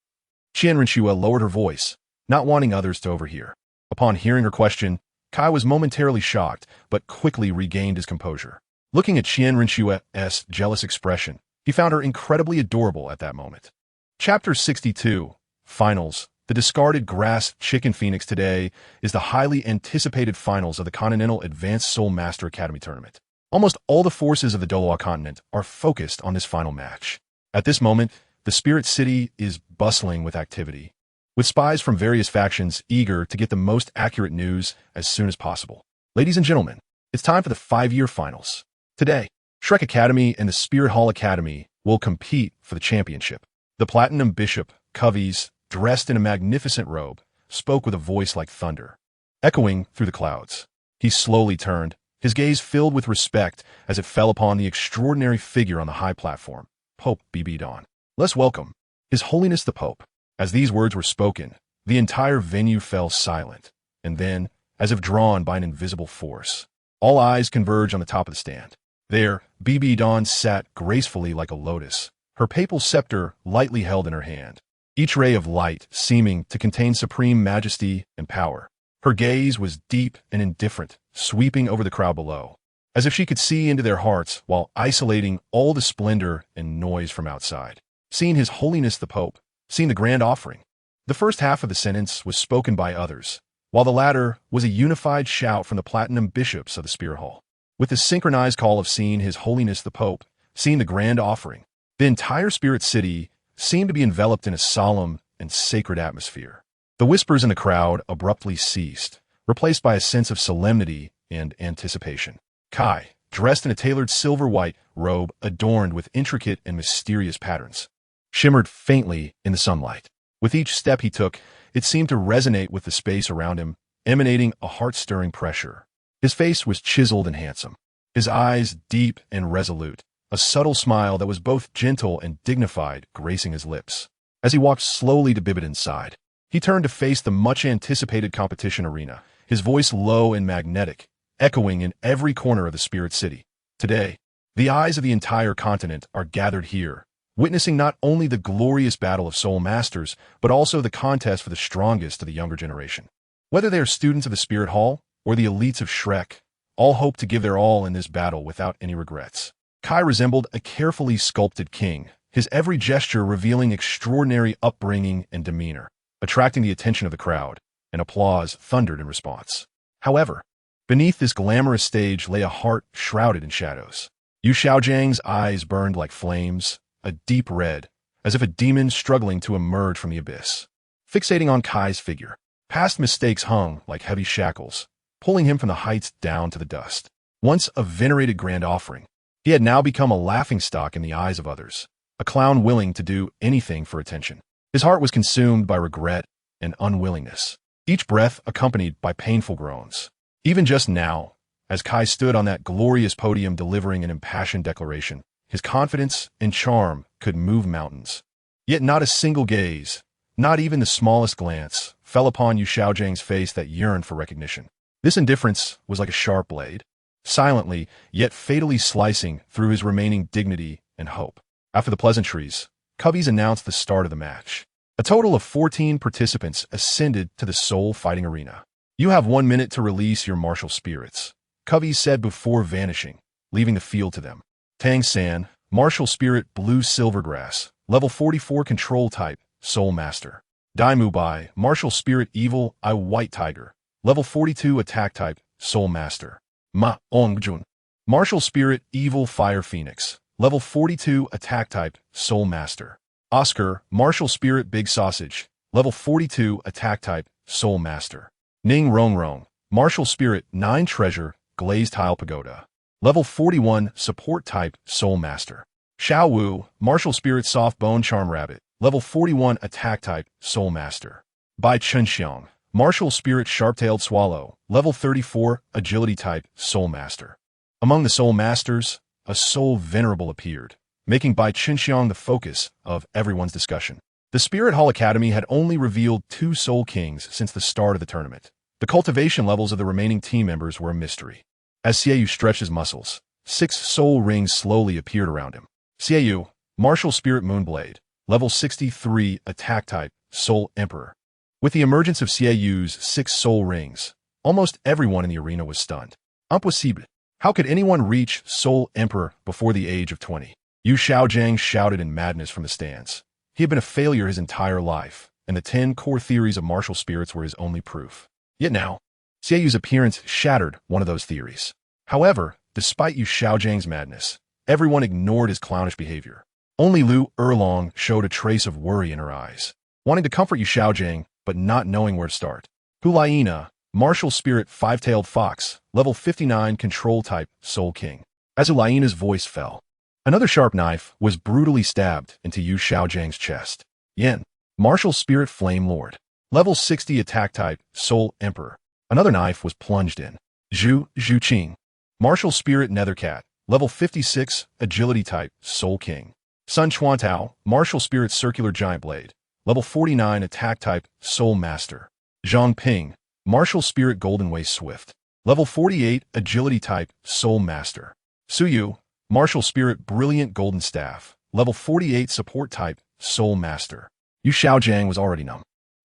Qian Renxue lowered her voice, not wanting others to overhear. Upon hearing her question, Kai was momentarily shocked, but quickly regained his composure. Looking at Qian Renxue's jealous expression, he found her incredibly adorable at that moment. Chapter 62, Finals. The discarded grass chicken phoenix today is the highly anticipated finals of the Continental Advanced Soul Master Academy Tournament. Almost all the forces of the Douluo Continent are focused on this final match. At this moment, the Spirit City is bustling with activity, with spies from various factions eager to get the most accurate news as soon as possible. Ladies and gentlemen, it's time for the 5-year finals. Today, Shrek Academy and the Spirit Hall Academy will compete for the championship. The Platinum Bishop, Covey's, dressed in a magnificent robe, spoke with a voice like thunder, echoing through the clouds. He slowly turned, his gaze filled with respect as it fell upon the extraordinary figure on the high platform, Pope Bibidon. "Let's welcome His Holiness the Pope." As these words were spoken, the entire venue fell silent, and then, as if drawn by an invisible force, all eyes converged on the top of the stand. There, Bibidon sat gracefully like a lotus, her papal scepter lightly held in her hand, each ray of light seeming to contain supreme majesty and power. Her gaze was deep and indifferent, sweeping over the crowd below, as if she could see into their hearts while isolating all the splendor and noise from outside. "Seeing His Holiness the Pope, seeing the grand offering." The first half of the sentence was spoken by others, while the latter was a unified shout from the Platinum Bishops of the Spirit Hall. With the synchronized call of "Seeing His Holiness the Pope, seeing the grand offering," the entire Spirit City seemed to be enveloped in a solemn and sacred atmosphere. The whispers in the crowd abruptly ceased, replaced by a sense of solemnity and anticipation. Kai, dressed in a tailored silver-white robe adorned with intricate and mysterious patterns, shimmered faintly in the sunlight. With each step he took, it seemed to resonate with the space around him, emanating a heart-stirring pressure. His face was chiseled and handsome, his eyes deep and resolute, a subtle smile that was both gentle and dignified gracing his lips. As he walked slowly to Bibidon's side, he turned to face the much-anticipated competition arena, his voice low and magnetic, echoing in every corner of the Spirit City. Today, the eyes of the entire continent are gathered here, witnessing not only the glorious battle of soul masters, but also the contest for the strongest of the younger generation. Whether they are students of the Spirit Hall or the elites of Shrek, all hope to give their all in this battle without any regrets. Kai resembled a carefully sculpted king, his every gesture revealing extraordinary upbringing and demeanor, attracting the attention of the crowd, and applause thundered in response. However, beneath this glamorous stage lay a heart shrouded in shadows. Yu Xiaojiang's eyes burned like flames, a deep red, as if a demon struggling to emerge from the abyss. Fixating on Kai's figure, past mistakes hung like heavy shackles, pulling him from the heights down to the dust. Once a venerated grand offering, he had now become a laughingstock in the eyes of others, a clown willing to do anything for attention. His heart was consumed by regret and unwillingness, each breath accompanied by painful groans. Even just now, as Kai stood on that glorious podium delivering an impassioned declaration, his confidence and charm could move mountains. Yet not a single gaze, not even the smallest glance, fell upon Yu Xiaojiang's face that yearned for recognition. This indifference was like a sharp blade, silently yet fatally slicing through his remaining dignity and hope. After the pleasantries, Covey's announced the start of the match. A total of 14 participants ascended to the Soul Fighting Arena. "You have 1 minute to release your martial spirits," Covey said before vanishing, leaving the field to them. Tang San, Martial Spirit Blue Silvergrass, Level 44 Control Type, Soul Master. Dai Mubai, Martial Spirit Evil Eye White Tiger, Level 42 Attack Type, Soul Master. Ma Ongjun, Martial Spirit Evil Fire Phoenix, Level 42 Attack Type, Soul Master. Oscar, Martial Spirit Big Sausage, Level 42 Attack Type, Soul Master. Ning Rongrong, Martial Spirit 9 Treasure, glazed tile pagoda. Level 41, support type, soul master. Xiao Wu, martial spirit soft bone charm rabbit. Level 41, attack type, soul master. Bai Chenxiang, martial spirit sharp-tailed swallow. Level 34, agility type, soul master. Among the soul masters, a soul venerable appeared, making Bai Chenxiang the focus of everyone's discussion. The Spirit Hall Academy had only revealed 2 soul kings since the start of the tournament. The cultivation levels of the remaining team members were a mystery. As Xiaoyu stretched his muscles, 6 soul rings slowly appeared around him. Xiaoyu, martial spirit moonblade. Level 63, attack type, soul emperor. With the emergence of Xiaoyu's 6 soul rings, almost everyone in the arena was stunned. Impossible. How could anyone reach soul emperor before the age of 20? Yu Xiaojiang shouted in madness from the stands. He had been a failure his entire life, and the 10 core theories of martial spirits were his only proof. Yet now, Xiaoyu's appearance shattered one of those theories. However, despite Yu Xiaojiang's madness, everyone ignored his clownish behavior. Only Lu Erlong showed a trace of worry in her eyes, wanting to comfort Yu Xiaojiang, but not knowing where to start. Hulaina, martial spirit five-tailed fox, level 59 control type, soul king. As Hulaina's voice fell, another sharp knife was brutally stabbed into Yu Xiaojiang's chest. Yen, martial spirit flame lord. Level 60 attack type, soul emperor. Another knife was plunged in. Zhu Zhuqing, martial spirit nethercat. Level 56 agility type, soul king. Sun Chuantao, martial spirit circular giant blade. Level 49 attack type, soul master. Zhang Ping, martial spirit golden way swift. Level 48 agility type, soul master. Suyu, martial spirit brilliant golden staff. Level 48 support type, soul master. Yu Xiaojiang was already numb.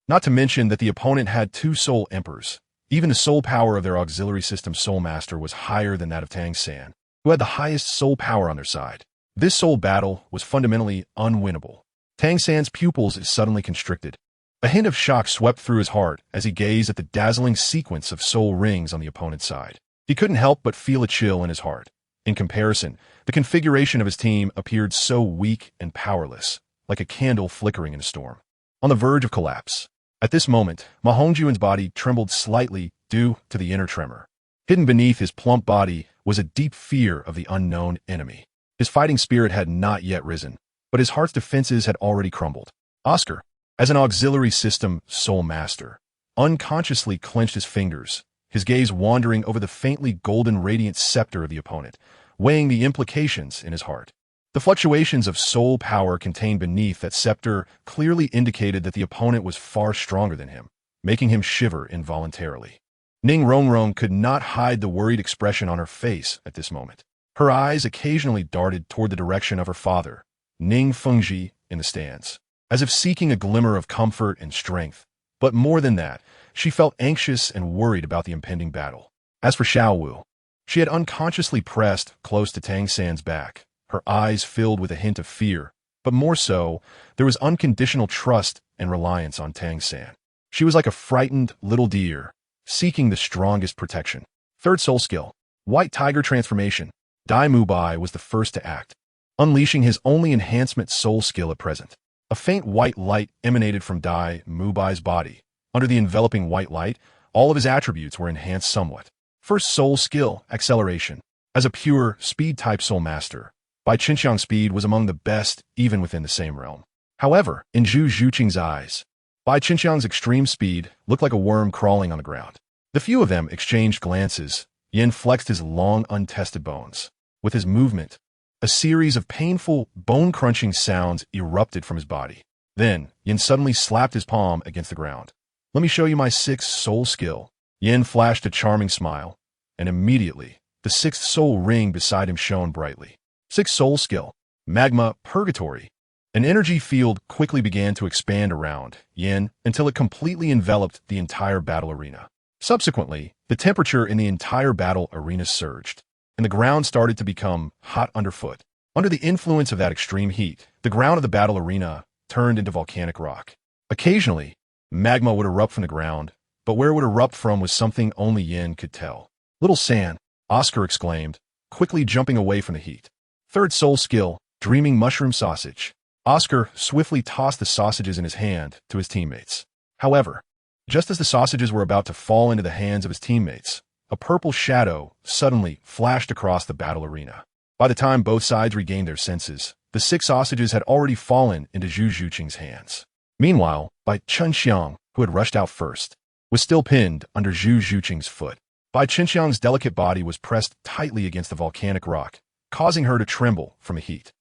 Not to mention that the opponent had 2 soul emperors. Even the soul power of their auxiliary system soul master was higher than that of Tang San, who had the highest soul power on their side. This soul battle was fundamentally unwinnable. Tang San's pupils suddenly constricted. A hint of shock swept through his heart as he gazed at the dazzling sequence of soul rings on the opponent's side. He couldn't help but feel a chill in his heart. In comparison, the configuration of his team appeared so weak and powerless, like a candle flickering in a storm, on the verge of collapse. At this moment, Ma Hongjuan's body trembled slightly due to the inner tremor. Hidden beneath his plump body was a deep fear of the unknown enemy. His fighting spirit had not yet risen, but his heart's defenses had already crumbled. Oscar, as an auxiliary system soul master, unconsciously clenched his fingers, his gaze wandering over the faintly golden radiant scepter of the opponent, weighing the implications in his heart. The fluctuations of soul power contained beneath that scepter clearly indicated that the opponent was far stronger than him, making him shiver involuntarily. Ning Rongrong could not hide the worried expression on her face at this moment. Her eyes occasionally darted toward the direction of her father, Ning Fengji, in the stands, as if seeking a glimmer of comfort and strength. But more than that, she felt anxious and worried about the impending battle. As for Xiao Wu, she had unconsciously pressed close to Tang San's back, her eyes filled with a hint of fear, but more so, there was unconditional trust and reliance on Tang San. She was like a frightened little deer, seeking the strongest protection. Third soul skill, White Tiger Transformation. Dai Mubai was the first to act, unleashing his only enhancement soul skill at present. A faint white light emanated from Dai Mubai's body. Under the enveloping white light, all of his attributes were enhanced somewhat. First soul skill, Acceleration. As a pure, speed-type soul master, Bai Qinxiang's speed was among the best even within the same realm. However, in Zhu Zhuqing's eyes, Bai Qinxiang's extreme speed looked like a worm crawling on the ground. The few of them exchanged glances. Yin flexed his long, untested bones. With his movement, a series of painful, bone-crunching sounds erupted from his body. Then, Yin suddenly slapped his palm against the ground. Let me show you my 6th soul skill. Yin flashed a charming smile, and immediately, the 6th soul ring beside him shone brightly. 6th soul skill, Magma Purgatory. An energy field quickly began to expand around Yin until it completely enveloped the entire battle arena. Subsequently, the temperature in the entire battle arena surged, and the ground started to become hot underfoot. Under the influence of that extreme heat, the ground of the battle arena turned into volcanic rock. Occasionally, magma would erupt from the ground, but where it would erupt from was something only Yin could tell. Little San, Oscar exclaimed, quickly jumping away from the heat. Third soul skill, Dreaming Mushroom Sausage. Oscar swiftly tossed the sausages in his hand to his teammates. However, just as the sausages were about to fall into the hands of his teammates, a purple shadow suddenly flashed across the battle arena. By the time both sides regained their senses, the 6 sausages had already fallen into Zhu Zhuqing's hands. Meanwhile, Bai Chunxiang, who had rushed out first, was still pinned under Zhu Zhuqing's foot. Bai Chunxiang's delicate body was pressed tightly against the volcanic rock, causing her to tremble from the heat.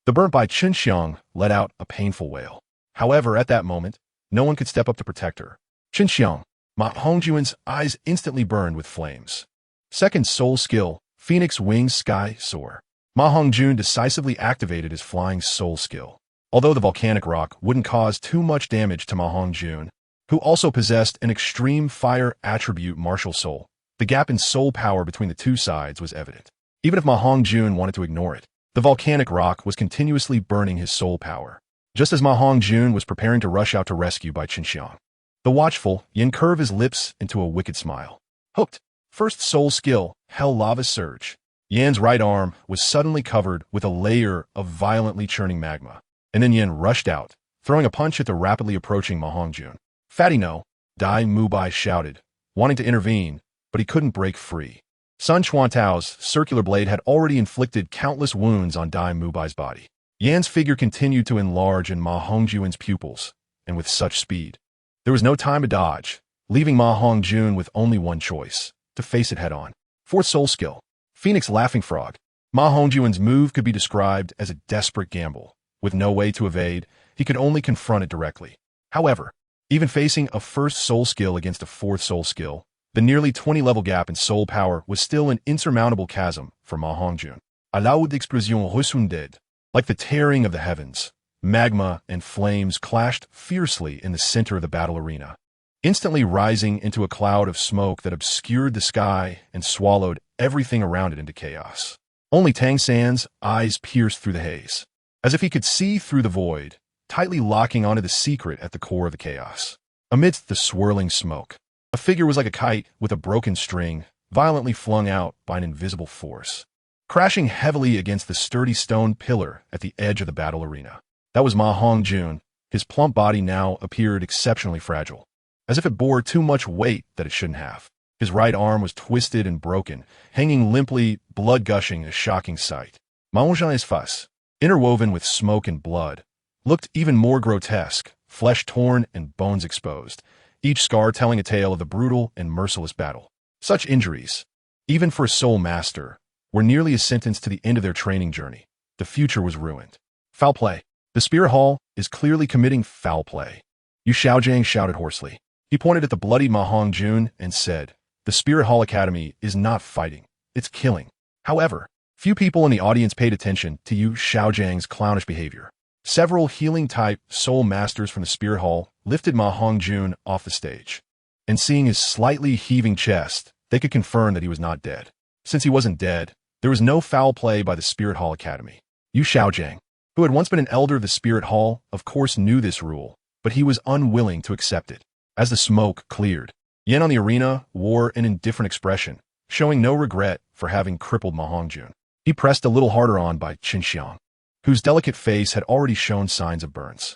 The burnt Bai Chunxiang let out a painful wail. However, at that moment, no one could step up to protect her. Chunxiang, Ma Hongjuan's eyes instantly burned with flames. Second soul skill, Phoenix Wings Sky Soar. Ma Hongjun decisively activated his flying soul skill. Although the volcanic rock wouldn't cause too much damage to Ma Hongjun, who also possessed an extreme fire attribute martial soul, the gap in soul power between the two sides was evident. Even if Ma Hongjun wanted to ignore it, the volcanic rock was continuously burning his soul power. Just as Ma Hongjun was preparing to rush out to rescue Bai Chunxiang, the watchful Yin curved his lips into a wicked smile. Hooked. First soul skill, Hell Lava Surge. Yan's right arm was suddenly covered with a layer of violently churning magma, and then Yan rushed out, throwing a punch at the rapidly approaching Ma Hongjun. Fatty no, Dai Mubai shouted, wanting to intervene, but he couldn't break free. Sun Chuantao's circular blade had already inflicted countless wounds on Dai Mubai's body. Yan's figure continued to enlarge in Ma Hongjuan's pupils, and with such speed. There was no time to dodge, leaving Ma Hongjun with only one choice, to face it head-on. Fourth soul skill, Phoenix Laughing Frog. Ma Hongjuan's move could be described as a desperate gamble. With no way to evade, he could only confront it directly. However, even facing a first soul skill against a fourth soul skill, the nearly 20-level gap in soul power was still an insurmountable chasm for Ma Hongjun. A loud explosion ressounded. Like the tearing of the heavens, magma and flames clashed fiercely in the center of the battle arena, instantly rising into a cloud of smoke that obscured the sky and swallowed everything around it into chaos. Only Tang San's eyes pierced through the haze, as if he could see through the void, tightly locking onto the secret at the core of the chaos. Amidst the swirling smoke, a figure was like a kite with a broken string, violently flung out by an invisible force, crashing heavily against the sturdy stone pillar at the edge of the battle arena. That was Ma Hongjun. His plump body now appeared exceptionally fragile, as if it bore too much weight that it shouldn't have. His right arm was twisted and broken, hanging limply, blood gushing, a shocking sight. Ma Hongjun's face, interwoven with smoke and blood, looked even more grotesque, flesh torn and bones exposed, each scar telling a tale of the brutal and merciless battle. Such injuries, even for a soul master, were nearly a sentence to the end of their training journey. The future was ruined. Foul play. The Spirit Hall is clearly committing foul play. Yu Xiaojiang shouted hoarsely. He pointed at the bloody Ma Hongjun and said, the Spirit Hall Academy is not fighting, it's killing. However, few people in the audience paid attention to Yu Xiaojiang's clownish behavior. Several healing-type soul masters from the Spirit Hall lifted Ma Hongjun off the stage, and seeing his slightly heaving chest, they could confirm that he was not dead. Since he wasn't dead, there was no foul play by the Spirit Hall Academy. Yu Xiaojiang, who had once been an elder of the Spirit Hall, of course knew this rule, but he was unwilling to accept it. As the smoke cleared, Yen on the arena wore an indifferent expression, showing no regret for having crippled Ma Hongjun. He pressed a little harder on Bai Chunxiang, whose delicate face had already shown signs of burns.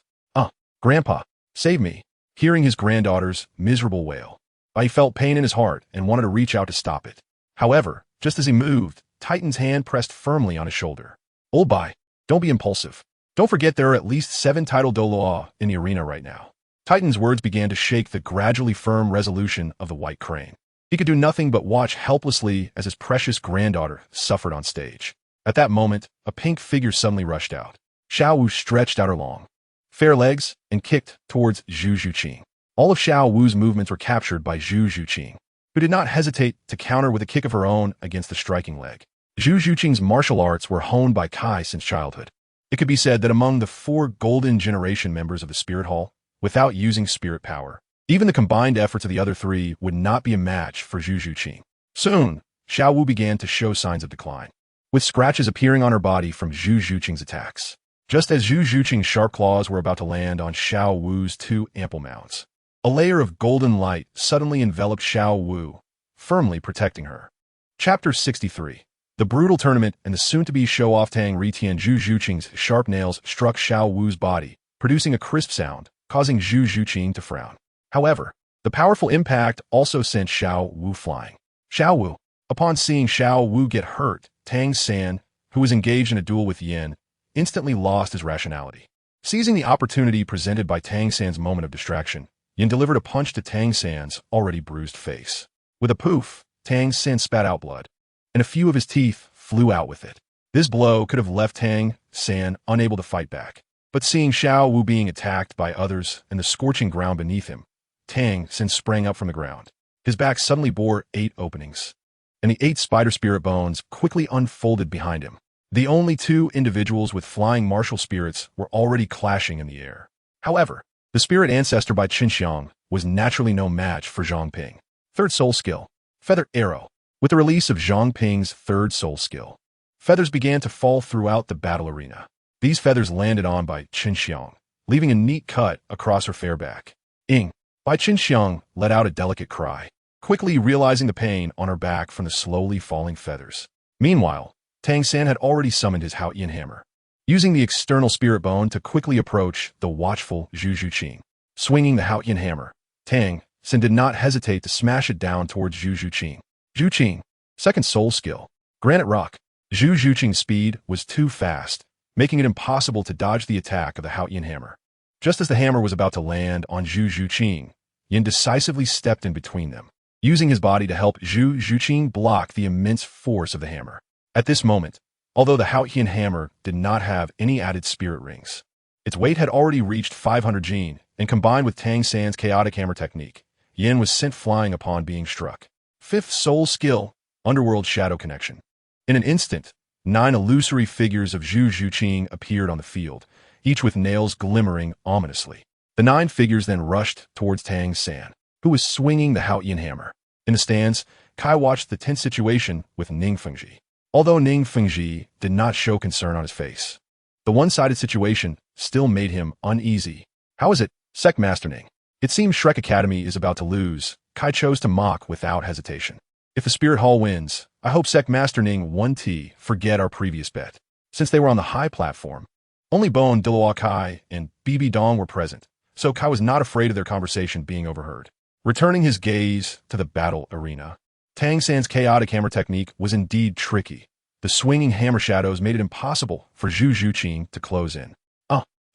Grandpa, save me. Hearing his granddaughter's miserable wail, Bai felt pain in his heart and wanted to reach out to stop it. However, just as he moved, Titan's hand pressed firmly on his shoulder. Old Bai, don't be impulsive. Don't forget there are at least 7 title Douluo in the arena right now. Titan's words began to shake the gradually firm resolution of the white crane. He could do nothing but watch helplessly as his precious granddaughter suffered on stage. At that moment, a pink figure suddenly rushed out. Xiao Wu stretched out her long, fair legs and kicked towards Zhu Zhuqing. All of Xiao Wu's movements were captured by Zhu Zhuqing, who did not hesitate to counter with a kick of her own against the striking leg. Zhu Zhuqing's martial arts were honed by Kai since childhood. It could be said that among the 4 Golden Generation members of the Spirit Hall, without using spirit power, even the combined efforts of the other 3 would not be a match for Zhu Zhuqing. Soon, Xiao Wu began to show signs of decline, with scratches appearing on her body from Zhu Zhuqing's attacks. Just as Zhu Zhuqing's sharp claws were about to land on Xiao Wu's 2 ample mounts, a layer of golden light suddenly enveloped Xiao Wu, firmly protecting her. Chapter 63. The brutal tournament and the soon-to-be show-off Tang Ritian. Zhu Zhuqing's sharp nails struck Xiao Wu's body, producing a crisp sound, causing Zhu Zhuqing to frown. However, the powerful impact also sent Xiao Wu flying. Xiao Wu. Upon seeing Xiao Wu get hurt, Tang San, who was engaged in a duel with Yin, instantly lost his rationality. Seizing the opportunity presented by Tang San's moment of distraction, Yin delivered a punch to Tang San's already bruised face. With a poof, Tang San spat out blood, and a few of his teeth flew out with it. This blow could have left Tang San unable to fight back. But seeing Xiao Wu being attacked by others and the scorching ground beneath him, Tang San sprang up from the ground. His back suddenly bore 8 openings, and the 8 spider spirit bones quickly unfolded behind him. The only 2 individuals with flying martial spirits were already clashing in the air. However, the spirit ancestor by Qinxiang was naturally no match for Zhang Ping. Third soul skill, Feather Arrow. With the release of Zhang Ping's third soul skill, feathers began to fall throughout the battle arena. These feathers landed on by Qinxiang, leaving a neat cut across her fair back. Ing. By Qinxiang let out a delicate cry, quickly realizing the pain on her back from the slowly falling feathers. Meanwhile, Tang San had already summoned his Haotian hammer, using the external spirit bone to quickly approach the watchful Zhu Zhuqing. Swinging the Haotian hammer, Tang San did not hesitate to smash it down towards Zhu Zhuqing. Zhuqing. Second soul skill, Granite Rock. Zhu Zhuqing's speed was too fast, making it impossible to dodge the attack of the Haotian hammer. Just as the hammer was about to land on Zhu Zhuqing, Yin decisively stepped in between them, using his body to help Zhu Zhuqing block the immense force of the hammer. At this moment, although the Haotian hammer did not have any added spirit rings, its weight had already reached 500 jin, and combined with Tang San's chaotic hammer technique, Yin was sent flying upon being struck. Fifth soul skill, Underworld Shadow Connection. In an instant, 9 illusory figures of Zhu Zhuqing appeared on the field, each with nails glimmering ominously. The 9 figures then rushed towards Tang San, who was swinging the Haotian hammer. In the stands, Kai watched the tense situation with Ning Fengji. Although Ning Fengji did not show concern on his face, the one-sided situation still made him uneasy. How is it, Sect Master Ning? It seems Shrek Academy is about to lose. Kai chose to mock without hesitation. If the Spirit Hall wins, I hope Sect Master Ning 1T forget our previous bet. Since they were on the high platform, only Bone, Douluo Kai, and Bibi Dong were present, so Kai was not afraid of their conversation being overheard. Returning his gaze to the battle arena, Tang San's chaotic hammer technique was indeed tricky. The swinging hammer shadows made it impossible for Zhu Zhuqing to close in.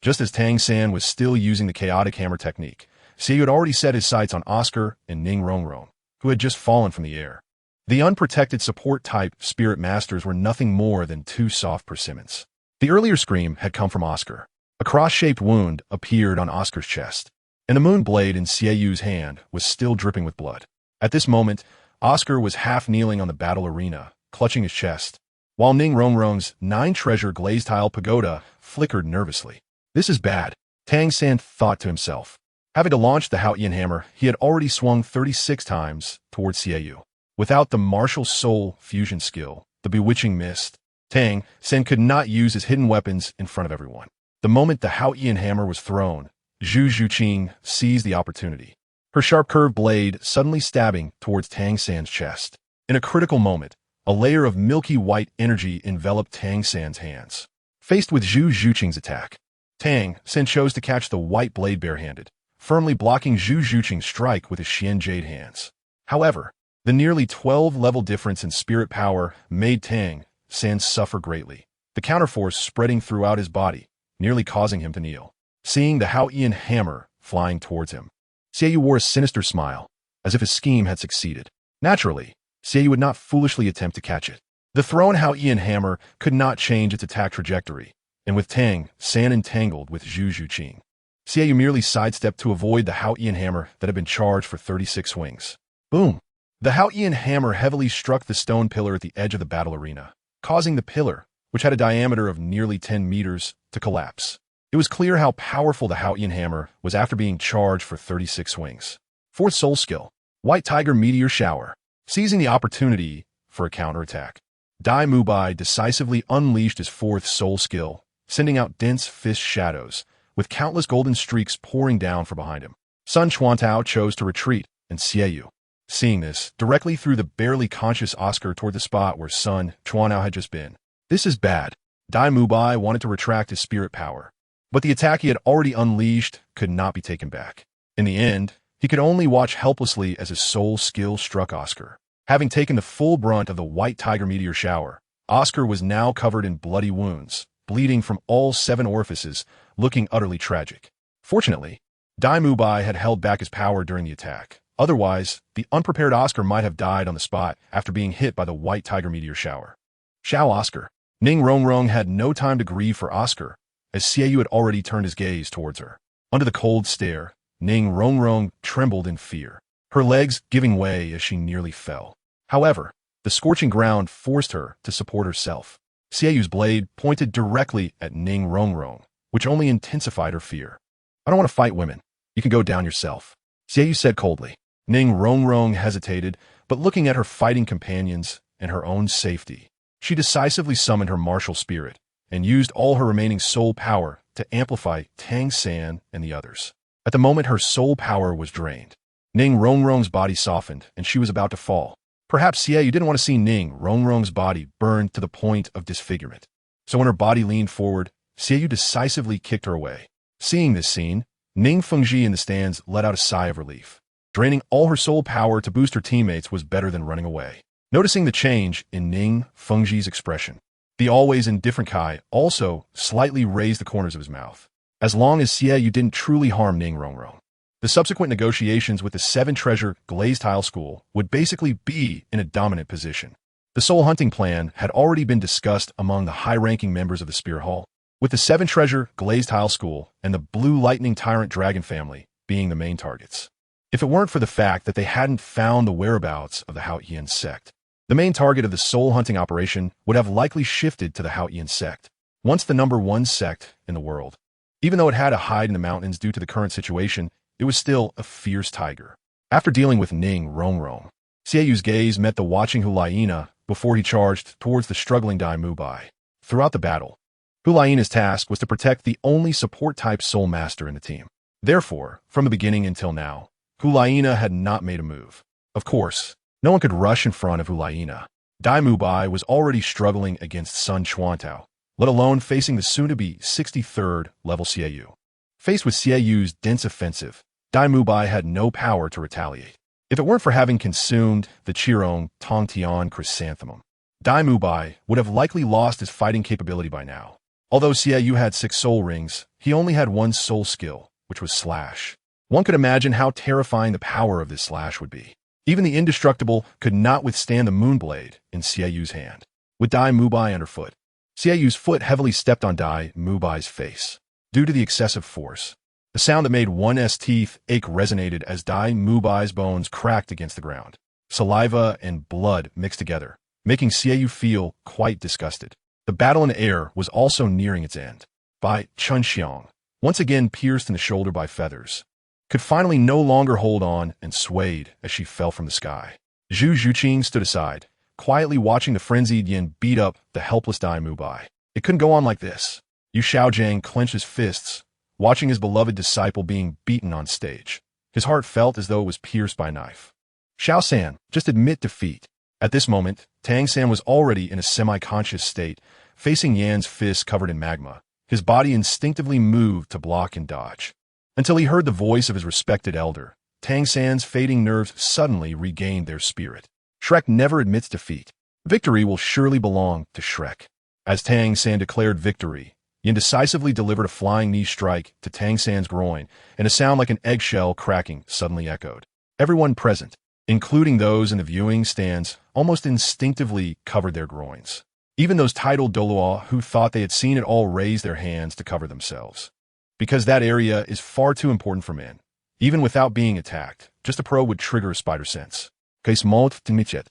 Just as Tang San was still using the chaotic hammer technique, Xiaoyu had already set his sights on Oscar and Ning Rongrong, who had just fallen from the air. The unprotected support-type spirit masters were nothing more than 2 soft persimmons. The earlier scream had come from Oscar. A cross-shaped wound appeared on Oscar's chest, and the moon blade in Xiaoyu's hand was still dripping with blood. At this moment, Oscar was half-kneeling on the battle arena, clutching his chest, while Ning Rongrong's 9-treasure glazed tile pagoda flickered nervously. This is bad, Tang San thought to himself. Having to launch the Haotian hammer, he had already swung 36 times towards Xiaoyu. Without the martial soul fusion skill, the bewitching mist, Tang San could not use his hidden weapons in front of everyone. The moment the Haotian hammer was thrown, Zhu Zhuqing seized the opportunity, her sharp curved blade suddenly stabbing towards Tang San's chest. In a critical moment, a layer of milky white energy enveloped Tang San's hands. Faced with Zhu Zhuqing's attack, Tang San chose to catch the white blade barehanded, firmly blocking Zhu Zhuqing's strike with his Xian Jade hands. However, the nearly 12-level difference in spirit power made Tang San suffer greatly, the counterforce spreading throughout his body, nearly causing him to kneel. Seeing the Haotian hammer flying towards him, Xiaoyu wore a sinister smile, as if his scheme had succeeded. Naturally, Xiaoyu would not foolishly attempt to catch it. The thrown Haotian hammer could not change its attack trajectory, and with Tang San entangled with Zhu Zhuqing, Xiaoyu merely sidestepped to avoid the Haotian hammer that had been charged for 36 swings. Boom! The Haotian hammer heavily struck the stone pillar at the edge of the battle arena, causing the pillar, which had a diameter of nearly 10 meters, to collapse. It was clear how powerful the Haotian hammer was after being charged for 36 swings. Fourth soul skill, White Tiger Meteor Shower. Seizing the opportunity for a counterattack, Dai Mubai decisively unleashed his 4th soul skill, sending out dense fist shadows, with countless golden streaks pouring down from behind him. Sun Chuantao chose to retreat, and Xiaoyu, seeing this, directly threw the barely conscious Oscar toward the spot where Sun Chuantao had just been. This is bad. Dai Mubai wanted to retract his spirit power, but the attack he had already unleashed could not be taken back. In the end, he could only watch helplessly as his soul skill struck Oscar. Having taken the full brunt of the white tiger meteor shower, Oscar was now covered in bloody wounds, bleeding from all 7 orifices, looking utterly tragic. Fortunately, Dai-Mubai had held back his power during the attack. Otherwise, the unprepared Oscar might have died on the spot after being hit by the white tiger meteor shower. Xiao Oscar. Ning Rongrong had no time to grieve for Oscar, as Xiaoyu had already turned his gaze towards her. Under the cold stare, Ning Rongrong trembled in fear, her legs giving way as she nearly fell. However, the scorching ground forced her to support herself. Xiaoyu's blade pointed directly at Ning Rongrong, which only intensified her fear. "I don't want to fight women. You can go down yourself," Xiaoyu said coldly. Ning Rongrong hesitated, but looking at her fighting companions and her own safety, she decisively summoned her martial spirit and used all her remaining soul power to amplify Tang San and the others. At the moment her soul power was drained, Ning Rongrong's body softened and she was about to fall. Perhaps Xiaoyu didn't want to see Ning Rongrong's body burned to the point of disfigurement. So when her body leaned forward, Xiaoyu decisively kicked her away. Seeing this scene, Ning Fengji in the stands let out a sigh of relief. Draining all her soul power to boost her teammates was better than running away. Noticing the change in Ning Fengji's expression, the always indifferent Kai also slightly raised the corners of his mouth. As long as Xiaoyu didn't truly harm Ning Rongrong, the subsequent negotiations with the 7-treasure glazed tile school would basically be in a dominant position. The soul hunting plan had already been discussed among the high-ranking members of the Spear Hall, with the 7-treasure glazed tile school and the blue lightning tyrant dragon family being the main targets. If it weren't for the fact that they hadn't found the whereabouts of the Haotian sect, the main target of the soul hunting operation would have likely shifted to the Haotian sect, once the #1 sect in the world. Even though it had to hide in the mountains due to the current situation, it was still a fierce tiger. After dealing with Ning Rongrong, Xiaoyu's gaze met the watching Hulaina before he charged towards the struggling Dai-Mubai. Throughout the battle, Hulaina's task was to protect the only support-type soul master in the team. Therefore, from the beginning until now, Hulaina had not made a move. Of course, no one could rush in front of Hulaina. Dai-Mubai was already struggling against Sun Chuantao, let alone facing the soon-to-be 63rd level Xiaoyu. Faced with Xiaoyu's dense offensive, Dai-Mubai had no power to retaliate. If it weren't for having consumed the Qirong Tongtian chrysanthemum, Dai-Mubai would have likely lost his fighting capability by now. Although Xiaoyu had 6 soul rings, he only had 1 soul skill, which was Slash. One could imagine how terrifying the power of this slash would be. Even the indestructible could not withstand the moonblade in Xiaoyu's hand. With Dai-Mubai underfoot, Xiaoyu's foot heavily stepped on Dai-Mubai's face. Due to the excessive force, the sound that made one's teeth ache resonated as Dai-Mubai's bones cracked against the ground. Saliva and blood mixed together, making Xiaoyu feel quite disgusted. The battle in the air was also nearing its end. Bai Chunxiang, once again pierced in the shoulder by feathers, could finally no longer hold on and swayed as she fell from the sky. Zhu Zhuqing stood aside, quietly watching the frenzied Yin beat up the helpless Dai-Mubai. It couldn't go on like this. Yu Xiaojiang clenched his fists, watching his beloved disciple being beaten on stage. His heart felt as though it was pierced by a knife. Xiao San, just admit defeat. At this moment, Tang San was already in a semi-conscious state, facing Yan's fists covered in magma. His body instinctively moved to block and dodge. Until he heard the voice of his respected elder, Tang San's fading nerves suddenly regained their spirit. Shrek never admits defeat. Victory will surely belong to Shrek. As Tang San declared victory, Yin decisively delivered a flying knee strike to Tang San's groin, and a sound like an eggshell cracking suddenly echoed. Everyone present, including those in the viewing stands, almost instinctively covered their groins. Even those titled Douluo who thought they had seen it all raised their hands to cover themselves. Because that area is far too important for men. Even without being attacked, just a pro would trigger a spider sense. Case Molt Timichet.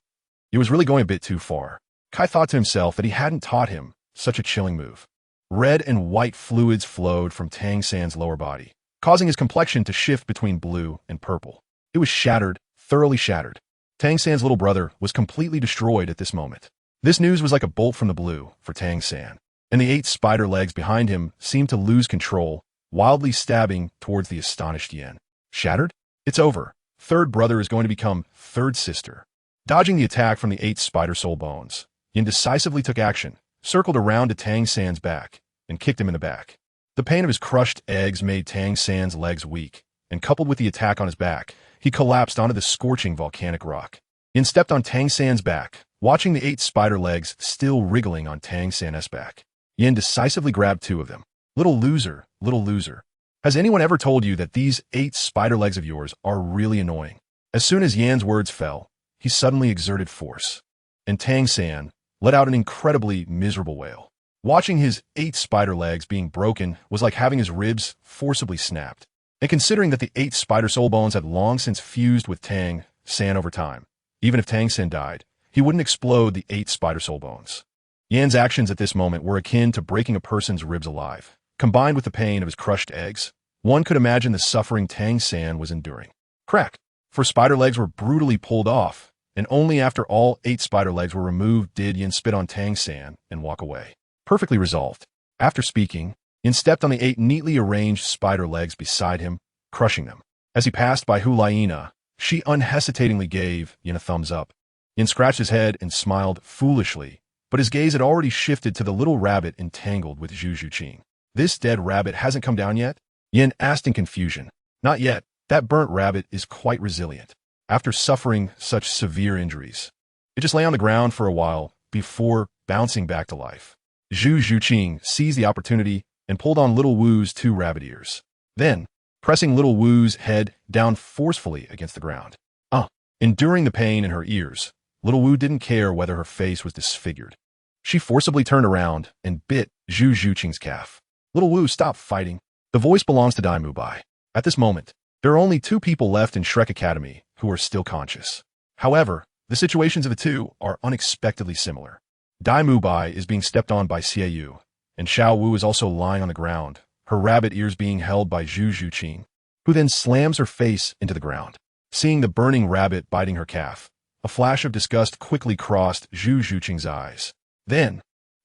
It was really going a bit too far. Kai thought to himself that he hadn't taught him such a chilling move. Red and white fluids flowed from Tang San's lower body, causing his complexion to shift between blue and purple. It was shattered, thoroughly shattered. Tang San's little brother was completely destroyed at this moment. This news was like a bolt from the blue for Tang San, and the 8 spider legs behind him seemed to lose control, wildly stabbing towards the astonished Yin. Shattered? It's over. Third brother is going to become third sister. Dodging the attack from the 8 spider soul bones, Yin decisively took action, circled around to Tang San's back, and kicked him in the back. The pain of his crushed eggs made Tang San's legs weak, and coupled with the attack on his back, he collapsed onto the scorching volcanic rock. Yin stepped on Tang San's back, watching the 8 spider legs still wriggling on Tang San's back. Yin decisively grabbed 2 of them. Little loser, little loser. Has anyone ever told you that these 8 spider legs of yours are really annoying? As soon as Yan's words fell, he suddenly exerted force, and Tang San let out an incredibly miserable wail. Watching his 8 spider legs being broken was like having his ribs forcibly snapped. And considering that the 8 spider soul bones had long since fused with Tang San over time, even if Tang San died, he wouldn't explode the 8 spider soul bones. Yan's actions at this moment were akin to breaking a person's ribs alive. Combined with the pain of his crushed eggs, one could imagine the suffering Tang San was enduring. Crack! For spider legs were brutally pulled off, and only after all 8 spider legs were removed did Yin spit on Tang San and walk away. Perfectly resolved. After speaking, Yin stepped on the 8 neatly arranged spider legs beside him, crushing them. As he passed by Hulaina, she unhesitatingly gave Yin a thumbs up. Yin scratched his head and smiled foolishly, but his gaze had already shifted to the little rabbit entangled with Zhu Zhuqing. This dead rabbit hasn't come down yet? Yin asked in confusion. Not yet. That burnt rabbit is quite resilient. After suffering such severe injuries, it just lay on the ground for a while before bouncing back to life. Zhu Zhuqing seized the opportunity and pulled on Little Wu's 2 rabbit ears. Then, pressing Little Wu's head down forcefully against the ground. Enduring the pain in her ears, Little Wu didn't care whether her face was disfigured. She forcibly turned around and bit Zhu Zhuqing's calf. Little Wu, stop fighting. The voice belongs to Dai-Mu-Bai. At this moment, there are only 2 people left in Shrek Academy who are still conscious. However, the situations of the 2 are unexpectedly similar. Dai-Mu-Bai is being stepped on by Xie Yu, and Xiao Wu is also lying on the ground, her rabbit ears being held by Zhu Zhuqing, who then slams her face into the ground. Seeing the burning rabbit biting her calf, a flash of disgust quickly crossed Zhu Zhuqing's eyes. Then,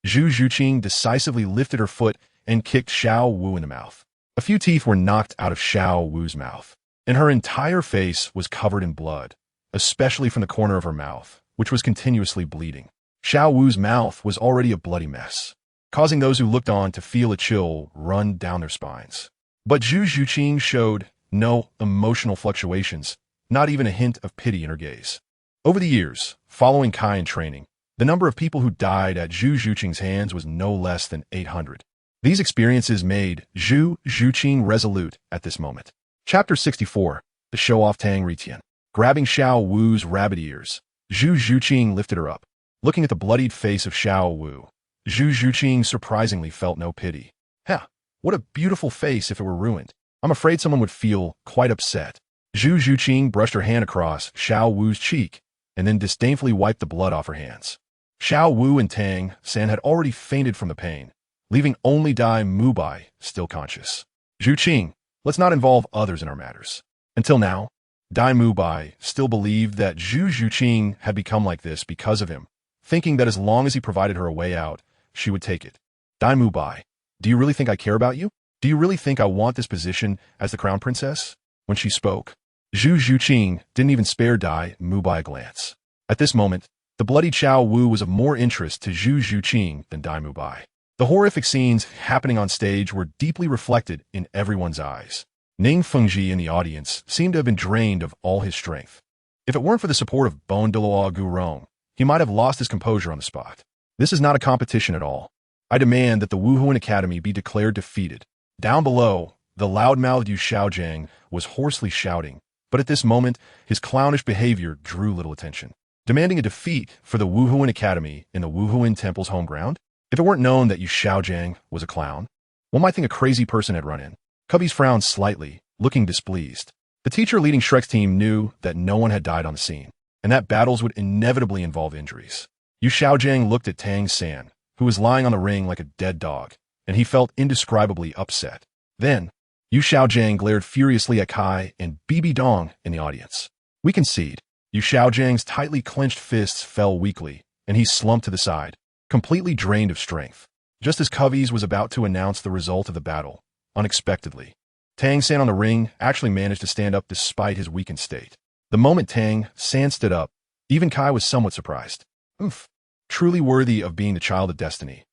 Zhu Zhuqing decisively lifted her foot and kicked Xiao Wu in the mouth. A few teeth were knocked out of Xiao Wu's mouth, and her entire face was covered in blood, especially from the corner of her mouth, which was continuously bleeding. Xiao Wu's mouth was already a bloody mess, causing those who looked on to feel a chill run down their spines. But Zhu Zhuqing showed no emotional fluctuations, not even a hint of pity in her gaze. Over the years, following Kai in training, the number of people who died at Zhu Zhuqing's hands was no less than 800. These experiences made Zhu Zhuqing resolute at this moment. Chapter 64, The Show-Off Tang Ritian. Grabbing Xiao Wu's rabbit ears, Zhu Zhuqing lifted her up. Looking at the bloodied face of Xiao Wu, Zhu Zhuqing surprisingly felt no pity. What a beautiful face if it were ruined. I'm afraid someone would feel quite upset. Zhu Zhuqing brushed her hand across Xiao Wu's cheek and then disdainfully wiped the blood off her hands. Xiao Wu and Tang San had already fainted from the pain, leaving only Dai-Mu-Bai still conscious. Zhuqing, let's not involve others in our matters. Until now, Dai-Mu-Bai still believed that Zhu Zhuqing had become like this because of him, thinking that as long as he provided her a way out, she would take it. Dai-Mu-Bai, do you really think I care about you? Do you really think I want this position as the crown princess? When she spoke, Zhu Zhuqing didn't even spare Dai-Mu-Bai a glance. At this moment, the bloody Xiao Wu was of more interest to Zhu Zhuqing than Dai-Mu-Bai. The horrific scenes happening on stage were deeply reflected in everyone's eyes. Ning Fengji in the audience seemed to have been drained of all his strength. If it weren't for the support of Bon Douluo Gurong, he might have lost his composure on the spot. This is not a competition at all. I demand that the Wuhuan Academy be declared defeated. Down below, the loud-mouthed Yu Xiaojiang was hoarsely shouting, but at this moment, his clownish behavior drew little attention. Demanding a defeat for the Wuhuan Academy in the Wuhuan Temple's home ground? If it weren't known that Yu Xiaojiang was a clown, one might think a crazy person had run in. Cubbies frowned slightly, looking displeased. The teacher leading Shrek's team knew that no one had died on the scene, and that battles would inevitably involve injuries. Yu Xiaojiang looked at Tang San, who was lying on the ring like a dead dog, and he felt indescribably upset. Then, Yu Xiaojiang glared furiously at Kai and Bibi Dong in the audience. We concede. Yu Xiaojiang's tightly clenched fists fell weakly, and he slumped to the side, completely drained of strength. Just as Cubbies was about to announce the result of the battle, unexpectedly, Tang San on the ring actually managed to stand up despite his weakened state. The moment Tang San stood up, even Kai was somewhat surprised. Truly worthy of being the child of destiny.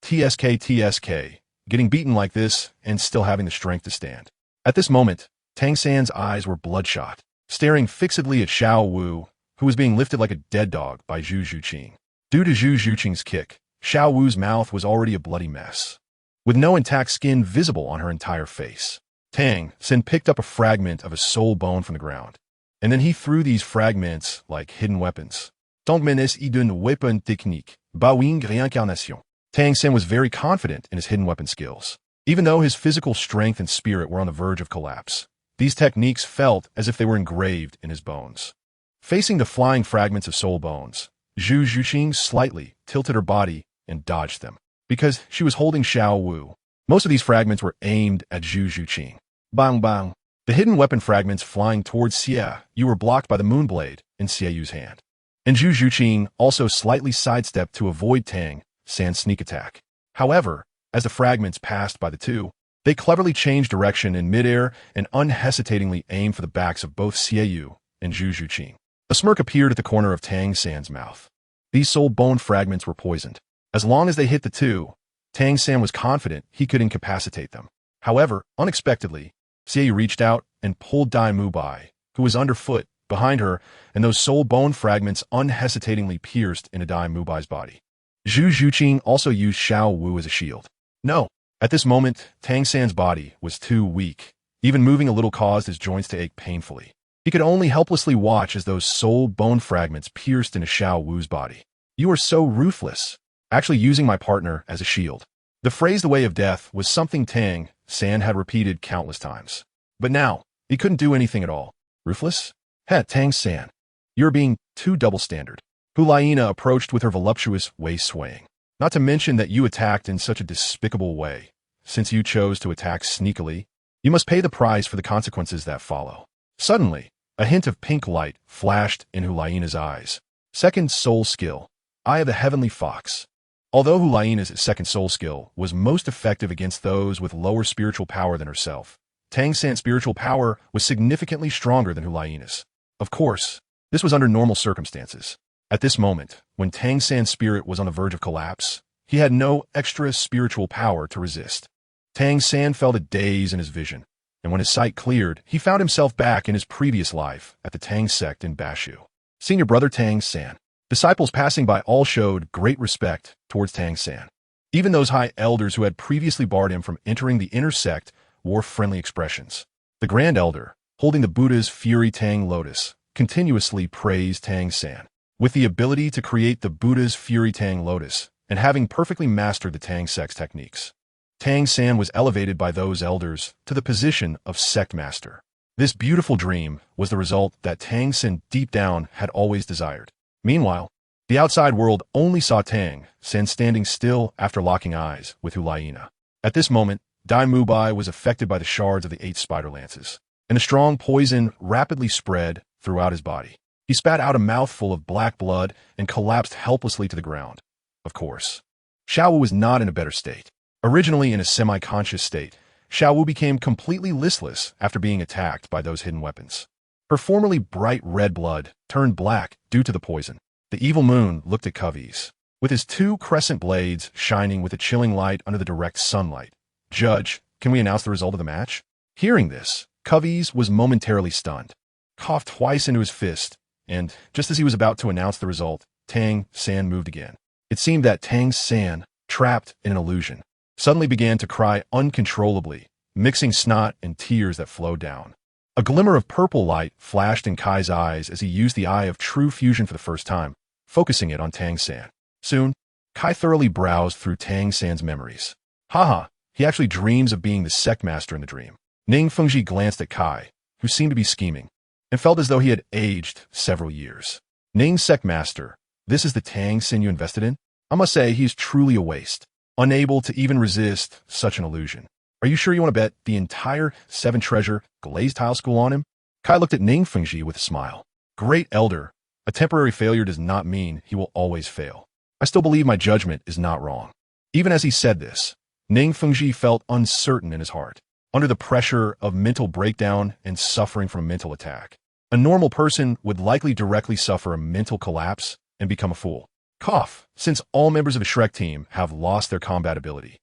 TSK, getting beaten like this and still having the strength to stand. At this moment, Tang San's eyes were bloodshot, staring fixedly at Xiao Wu, who was being lifted like a dead dog by Zhu Zhuqing. Due to Zhu Zhuqing's kick, Xiao Wu's mouth was already a bloody mess, with no intact skin visible on her entire face. Tang Sen picked up a fragment of a soul bone from the ground, and then he threw these fragments like hidden weapons. Tang menace y d'une weapon technique, bawing réincarnation. Tang Sen was very confident in his hidden weapon skills. Even though his physical strength and spirit were on the verge of collapse, these techniques felt as if they were engraved in his bones. Facing the flying fragments of soul bones, Zhu Zhuqing slightly tilted her body and dodged them. Because she was holding Xiao Wu, most of these fragments were aimed at Zhu Zhuqing. Bang bang. The hidden weapon fragments flying towards Xie Yu were blocked by the moonblade in Xie Yu's hand. And Zhu Zhuqing also slightly sidestepped to avoid Tang San's sneak attack. However, as the fragments passed by the two, they cleverly changed direction in midair and unhesitatingly aimed for the backs of both Xie Yu and Zhu Zhuqing. A smirk appeared at the corner of Tang San's mouth. These soul bone fragments were poisoned. As long as they hit the two, Tang San was confident he could incapacitate them. However, unexpectedly, Xie Yu reached out and pulled Dai Mubai, who was underfoot, behind her, and those soul bone fragments unhesitatingly pierced into Dai Mubai's body. Zhu Zhuqing also used Xiao Wu as a shield. No. At this moment, Tang San's body was too weak. Even moving a little caused his joints to ache painfully. He could only helplessly watch as those soul bone fragments pierced into Xiao Wu's body. You are so ruthless. Actually using my partner as a shield. The phrase the way of death was something Tang San had repeated countless times. But now, he couldn't do anything at all. Ruthless? Heh, Tang San. You're being too double-standard. Hulaina approached with her voluptuous waist swaying. Not to mention that you attacked in such a despicable way. Since you chose to attack sneakily, you must pay the price for the consequences that follow. Suddenly, a hint of pink light flashed in Hulaina's eyes. Second soul skill, Eye of the Heavenly Fox. Although Hulaina's second soul skill was most effective against those with lower spiritual power than herself, Tang San's spiritual power was significantly stronger than Hulaina's. Of course, this was under normal circumstances. At this moment, when Tang San's spirit was on the verge of collapse, he had no extra spiritual power to resist. Tang San felt a daze in his vision, and when his sight cleared, he found himself back in his previous life at the Tang sect in Bashu. Senior brother Tang San. Disciples passing by all showed great respect towards Tang San. Even those high elders who had previously barred him from entering the inner sect wore friendly expressions. The Grand Elder, holding the Buddha's Fury Tang Lotus, continuously praised Tang San. With the ability to create the Buddha's Fury Tang Lotus, and having perfectly mastered the Tang sect's techniques, Tang San was elevated by those elders to the position of sect master. This beautiful dream was the result that Tang San deep down had always desired. Meanwhile, the outside world only saw Tang San standing still after locking eyes with Hulaina. At this moment, Dai Mubai was affected by the shards of the 8 spider lances, and a strong poison rapidly spread throughout his body. He spat out a mouthful of black blood and collapsed helplessly to the ground. Of course, Xiao Wu was not in a better state. Originally in a semi-conscious state, Xiao Wu became completely listless after being attacked by those hidden weapons. Her formerly bright red blood turned black due to the poison. The evil moon looked at Covey's, with his 2 crescent blades shining with a chilling light under the direct sunlight. Judge, can we announce the result of the match? Hearing this, Covey's was momentarily stunned, coughed twice into his fist, and just as he was about to announce the result, Tang San moved again. It seemed that Tang San, trapped in an illusion, suddenly began to cry uncontrollably, mixing snot and tears that flowed down. A glimmer of purple light flashed in Kai's eyes as he used the Eye of True Fusion for the first time, focusing it on Tang San. Soon, Kai thoroughly browsed through Tang San's memories. Haha, he actually dreams of being the sect master in the dream. Ning Fengji glanced at Kai, who seemed to be scheming, and felt as though he had aged several years. Ning sect master, this is the Tang San you invested in? I must say he is truly a waste, unable to even resist such an illusion. Are you sure you want to bet the entire 7 treasure glazed tile school on him? Kai looked at Ning Fengji with a smile. Great elder, a temporary failure does not mean he will always fail. I still believe my judgment is not wrong. Even as he said this, Ning Fengji felt uncertain in his heart, under the pressure of mental breakdown and suffering from a mental attack. A normal person would likely directly suffer a mental collapse and become a fool. Cough, since all members of the Shrek team have lost their combat ability,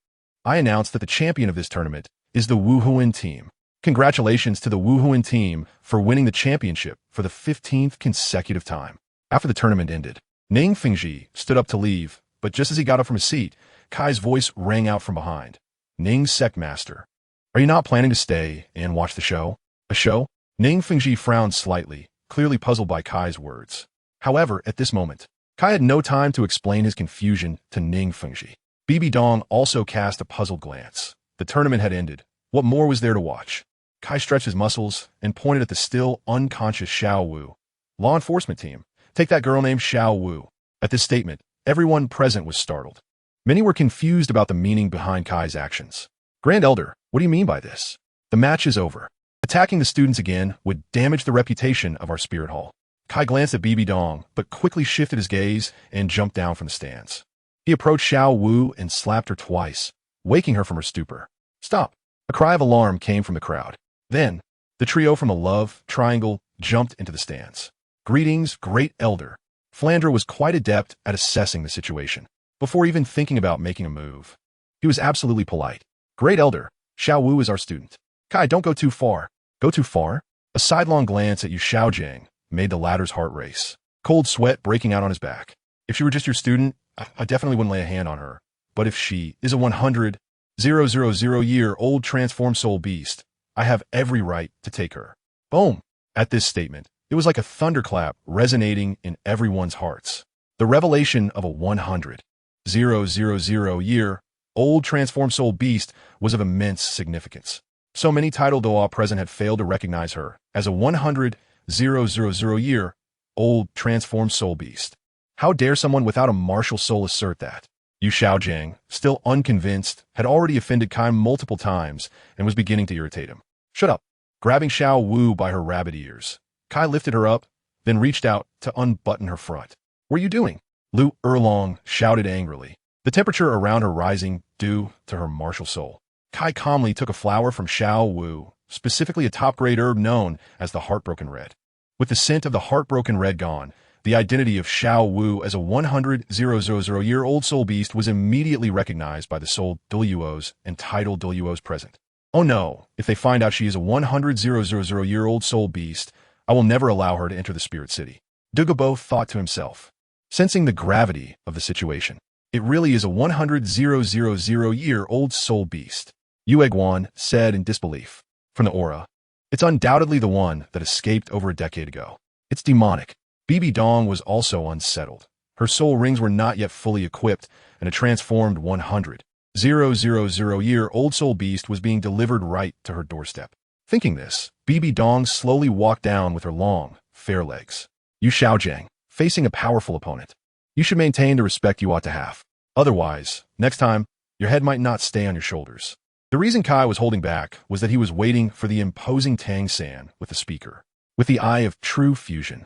I announce that the champion of this tournament is the Wuhuan team. Congratulations to the Wuhuan team for winning the championship for the 15th consecutive time. After the tournament ended, Ning Fengji stood up to leave, but just as he got up from his seat, Kai's voice rang out from behind. Ning Sect Master. Are you not planning to stay and watch the show? A show? Ning Fengji frowned slightly, clearly puzzled by Kai's words. However, at this moment, Kai had no time to explain his confusion to Ning Fengji. Bibi Dong also cast a puzzled glance. The tournament had ended. What more was there to watch? Kai stretched his muscles and pointed at the still unconscious Xiao Wu. Law enforcement team, take that girl named Xiao Wu. At this statement, everyone present was startled. Many were confused about the meaning behind Kai's actions. Grand Elder, what do you mean by this? The match is over. Attacking the students again would damage the reputation of our spirit hall. Kai glanced at Bibi Dong, but quickly shifted his gaze and jumped down from the stands. He approached Xiao Wu and slapped her twice, waking her from her stupor. Stop! A cry of alarm came from the crowd. Then, the trio from the love triangle jumped into the stands. Greetings, Great Elder. Flandre was quite adept at assessing the situation, before even thinking about making a move. He was absolutely polite. Great Elder, Xiao Wu is our student. Kai, don't go too far. Go too far? A sidelong glance at Yu Xiaojiang made the latter's heart race, cold sweat breaking out on his back. If she were just your student, I definitely wouldn't lay a hand on her. But if she is a 100,000-year-old transformed soul beast, I have every right to take her. Boom! At this statement, it was like a thunderclap resonating in everyone's hearts. The revelation of a 100,000-year-old transformed soul beast was of immense significance. So many title-Douluo present had failed to recognize her as a 100,000-year-old transformed soul beast. How dare someone without a martial soul assert that? Yu Xiaojiang, still unconvinced, had already offended Kai multiple times and was beginning to irritate him. Shut up! Grabbing Xiao Wu by her rabbit ears, Kai lifted her up, then reached out to unbutton her front. What are you doing? Lu Erlong shouted angrily, the temperature around her rising due to her martial soul. Kai calmly took a flower from Xiao Wu, specifically a top-grade herb known as the Heartbroken Red. With the scent of the Heartbroken Red gone, the identity of Xiao Wu as a 100,000-year-old soul beast was immediately recognized by the soul Douluos and title Douluos present. Oh no, if they find out she is a 100,000-year-old soul beast, I will never allow her to enter the spirit city. Dugabo thought to himself, sensing the gravity of the situation. It really is a 100,000-year-old soul beast. Yu Egwan said in disbelief. From the aura, it's undoubtedly the one that escaped over a decade ago. It's demonic. Bibi Dong was also unsettled. Her soul rings were not yet fully equipped, and a transformed 100,000-year-old soul beast was being delivered right to her doorstep. Thinking this, Bibi Dong slowly walked down with her long, fair legs. Yu Xiaojiang, facing a powerful opponent. You should maintain the respect you ought to have. Otherwise, next time, your head might not stay on your shoulders. The reason Kai was holding back was that he was waiting for the imposing Tang San with the speaker, with the eye of true fusion.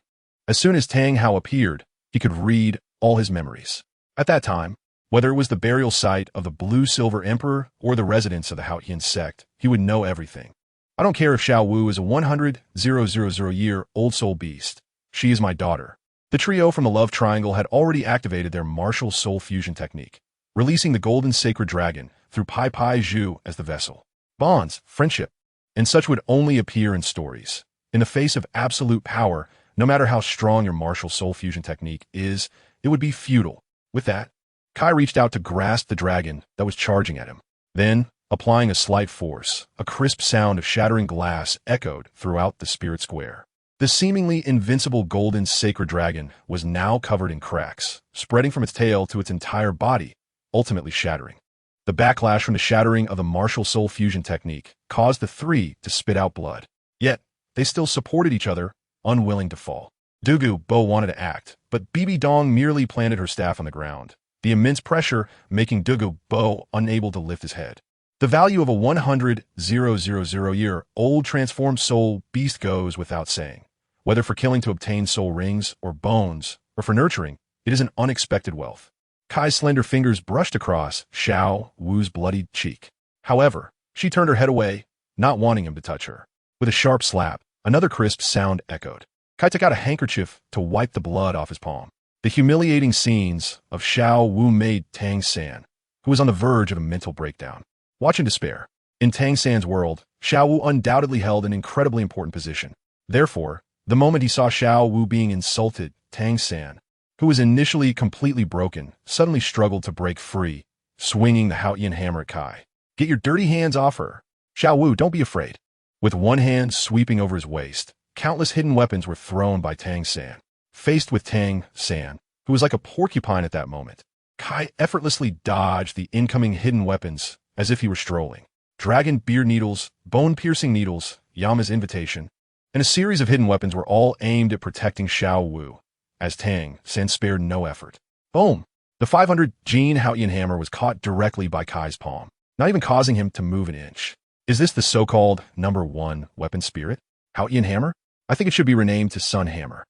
As soon as Tang Hao appeared, he could read all his memories. At that time, whether it was the burial site of the Blue-Silver Emperor or the residence of the Haotian sect, he would know everything. I don't care if Xiao Wu is a 100,000-year-old soul beast. She is my daughter. The trio from the Love Triangle had already activated their martial soul fusion technique, releasing the golden sacred dragon through Pai Pai Zhu as the vessel. Bonds, friendship, and such would only appear in stories. In the face of absolute power, no matter how strong your martial soul fusion technique is, it would be futile. With that, Kai reached out to grasp the dragon that was charging at him. Then, applying a slight force, a crisp sound of shattering glass echoed throughout the spirit square. The seemingly invincible golden sacred dragon was now covered in cracks, spreading from its tail to its entire body, ultimately shattering. The backlash from the shattering of the martial soul fusion technique caused the three to spit out blood. Yet, they still supported each other, unwilling to fall. Dugu Bo wanted to act, but Bibi Dong merely planted her staff on the ground, the immense pressure making Dugu Bo unable to lift his head. The value of a 100,000-year-old transformed soul beast goes without saying. Whether for killing to obtain soul rings or bones, or for nurturing, it is an unexpected wealth. Kai's slender fingers brushed across Xiao Wu's bloodied cheek. However, she turned her head away, not wanting him to touch her. With a sharp slap, another crisp sound echoed. Kai took out a handkerchief to wipe the blood off his palm. The humiliating scenes of Xiao Wu made Tang San, who was on the verge of a mental breakdown, watch in despair. In Tang San's world, Xiao Wu undoubtedly held an incredibly important position. Therefore, The moment he saw Xiao Wu being insulted, Tang San, who was initially completely broken, suddenly struggled to break free, swinging the Haotian hammer at Kai. "Get your dirty hands off her. Xiao Wu, don't be afraid." With one hand sweeping over his waist, countless hidden weapons were thrown by Tang San. Faced with Tang San, who was like a porcupine at that moment, Kai effortlessly dodged the incoming hidden weapons as if he were strolling. Dragon beard needles, bone-piercing needles, Yama's invitation, and a series of hidden weapons were all aimed at protecting Xiao Wu, as Tang San spared no effort. Boom! The 500 Gene Haotian hammer was caught directly by Kai's palm, not even causing him to move an inch. Is this the so-called #1 weapon spirit? Haotian hammer? I think it should be renamed to Sun Hammer.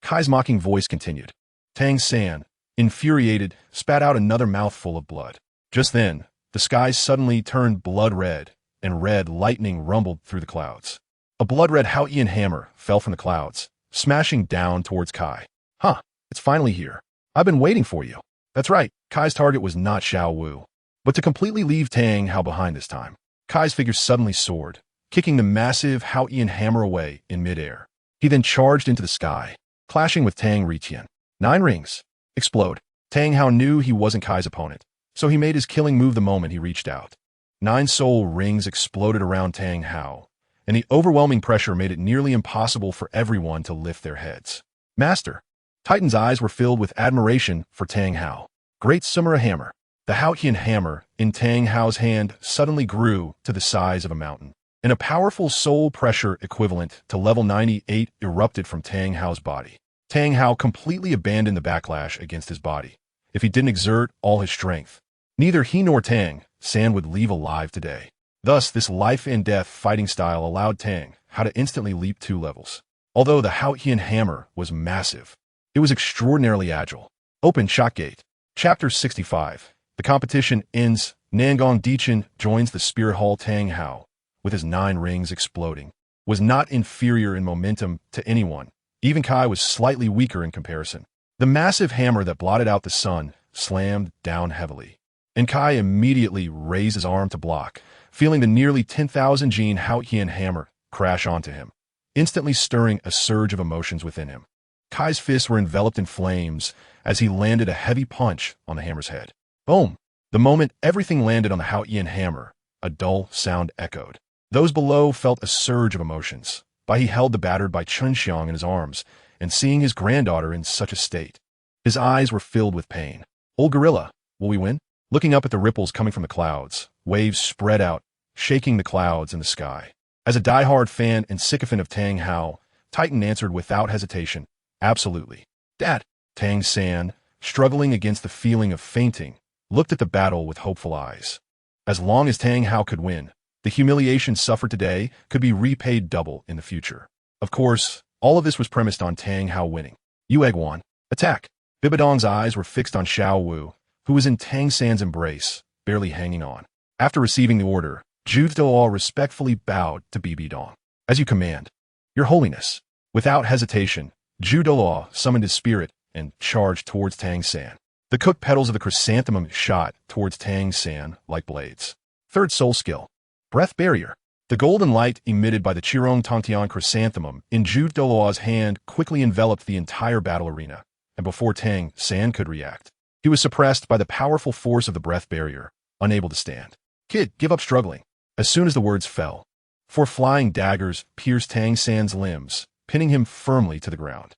Kai's mocking voice continued. Tang San, infuriated, spat out another mouthful of blood. Just then, the sky suddenly turned blood red, and red lightning rumbled through the clouds. A blood-red Haotian hammer fell from the clouds, smashing down towards Kai. Huh, it's finally here. I've been waiting for you. That's right, Kai's target was not Xiao Wu, but to completely leave Tang Hao behind this time. Kai's figure suddenly soared, kicking the massive Haotian hammer away in midair. He then charged into the sky, clashing with Tang Renxue. 9 rings. Explode. Tang Hao knew he wasn't Kai's opponent, so he made his killing move the moment he reached out. 9 soul rings exploded around Tang Hao, and the overwhelming pressure made it nearly impossible for everyone to lift their heads. Master. Titan's eyes were filled with admiration for Tang Hao. Great Sumera hammer. The Haotian hammer in Tang Hao's hand suddenly grew to the size of a mountain, and a powerful soul pressure equivalent to level 98 erupted from Tang Hao's body. Tang Hao completely abandoned the backlash against his body. If he didn't exert all his strength, neither he nor Tang San would leave alive today. Thus, this life-and-death fighting style allowed Tang Hao to instantly leap 2 levels. Although the Haotian hammer was massive, it was extraordinarily agile. Open shot gate. Chapter 65. The competition ends. Nangong Dichen joins the Spirit Hall. Tang Hao, with his 9 rings exploding, was not inferior in momentum to anyone. Even Kai was slightly weaker in comparison. The massive hammer that blotted out the sun slammed down heavily, and Kai immediately raised his arm to block, feeling the nearly 10,000 Gene Haotian hammer crash onto him, instantly stirring a surge of emotions within him. Kai's fists were enveloped in flames as he landed a heavy punch on the hammer's head. Boom! The moment everything landed on the Haotian hammer, a dull sound echoed. Those below felt a surge of emotions. But he held the battered by Chunxiang in his arms, and seeing his granddaughter in such a state, his eyes were filled with pain. Old gorilla, will we win? Looking up at the ripples coming from the clouds, waves spread out, shaking the clouds in the sky. As a diehard fan and sycophant of Tang Hao, Titan answered without hesitation, absolutely. Dad. Tang San, struggling against the feeling of fainting, looked at the battle with hopeful eyes. As long as Tang Hao could win, the humiliation suffered today could be repaid double in the future. Of course, all of this was premised on Tang Hao winning. Yu Egwan, attack! Bibidong's eyes were fixed on Xiao Wu, who was in Tang San's embrace, barely hanging on. After receiving the order, Zhu Douluo respectfully bowed to Bibidong. As you command, Your Holiness. Without hesitation, Zhu Douluo summoned his spirit and charged towards Tang San. The cooked petals of the chrysanthemum shot towards Tang San like blades. 3rd soul skill. Breath barrier. The golden light emitted by the Qirong Tongtian chrysanthemum in Zhu Douluo's hand quickly enveloped the entire battle arena, and before Tang San could react, he was suppressed by the powerful force of the breath barrier, unable to stand. Kid, give up struggling. As soon as the words fell, 4 flying daggers pierced Tang San's limbs, pinning him firmly to the ground.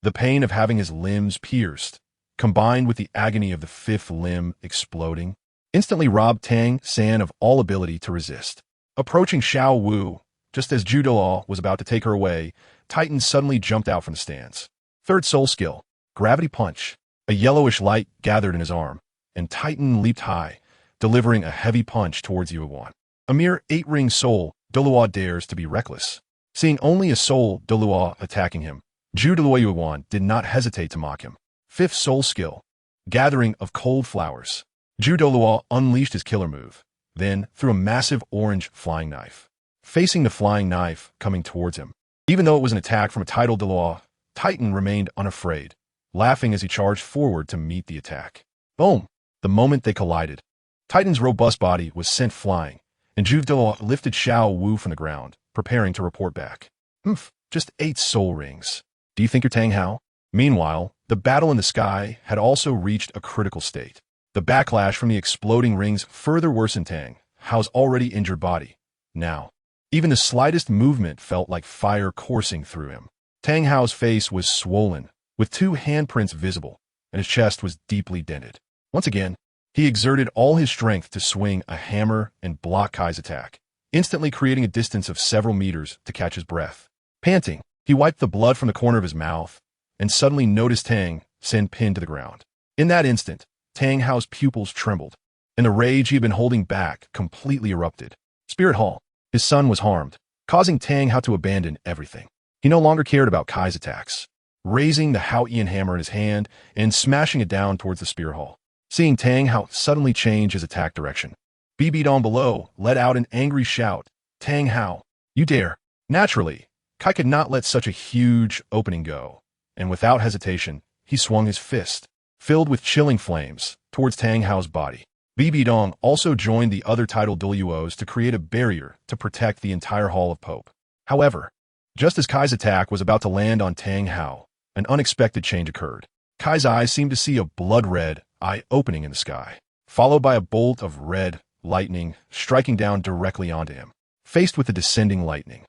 The pain of having his limbs pierced, combined with the agony of the 5th limb exploding, instantly robbed Tang San of all ability to resist. Approaching Xiao Wu, just as Zhu Douluo was about to take her away, Titan suddenly jumped out from the stands. 3rd soul skill, Gravity Punch. A yellowish light gathered in his arm, and Titan leaped high, delivering a heavy punch towards Yuan. A mere 8-ring soul, Douluo dares to be reckless. Seeing only a soul Douluo attacking him, Zhu Douluo did not hesitate to mock him. 5th soul skill, Gathering of Cold Flowers. Zhu Douluo unleashed his killer move, then threw a massive orange flying knife. Facing the flying knife coming towards him, even though it was an attack from a title Douluo, Titan remained unafraid, laughing as he charged forward to meet the attack. Boom! The moment they collided, Titan's robust body was sent flying, and Zhu Douluo lifted Xiao Wu from the ground, preparing to report back. Oomph! Just 8 soul rings. Do you think you're Tang Hao? Meanwhile, the battle in the sky had also reached a critical state. The backlash from the exploding rings further worsened Tang Hao's already injured body. Now, even the slightest movement felt like fire coursing through him. Tang Hao's face was swollen, with 2 handprints visible, and his chest was deeply dented. Once again, he exerted all his strength to swing a hammer and block Kai's attack, instantly creating a distance of several meters to catch his breath. Panting, he wiped the blood from the corner of his mouth and suddenly noticed Tang Sen pinned to the ground. In that instant, Tang Hao's pupils trembled, and the rage he had been holding back completely erupted. Spirit Hall. His son was harmed, causing Tang Hao to abandon everything. He no longer cared about Kai's attacks, raising the Haotian hammer in his hand and smashing it down towards the Spirit Hall. Seeing Tang Hao suddenly change his attack direction, BB down below let out an angry shout. Tang Hao, you dare! Naturally, Kai could not let such a huge opening go, and without hesitation, he swung his fist, filled with chilling flames, towards Tang Hao's body. BB Dong also joined the other titled Douluos to create a barrier to protect the entire Hall of Pope. However, just as Kai's attack was about to land on Tang Hao, an unexpected change occurred. Kai's eyes seemed to see a blood-red eye opening in the sky, followed by a bolt of red lightning striking down directly onto him. Faced with the descending lightning,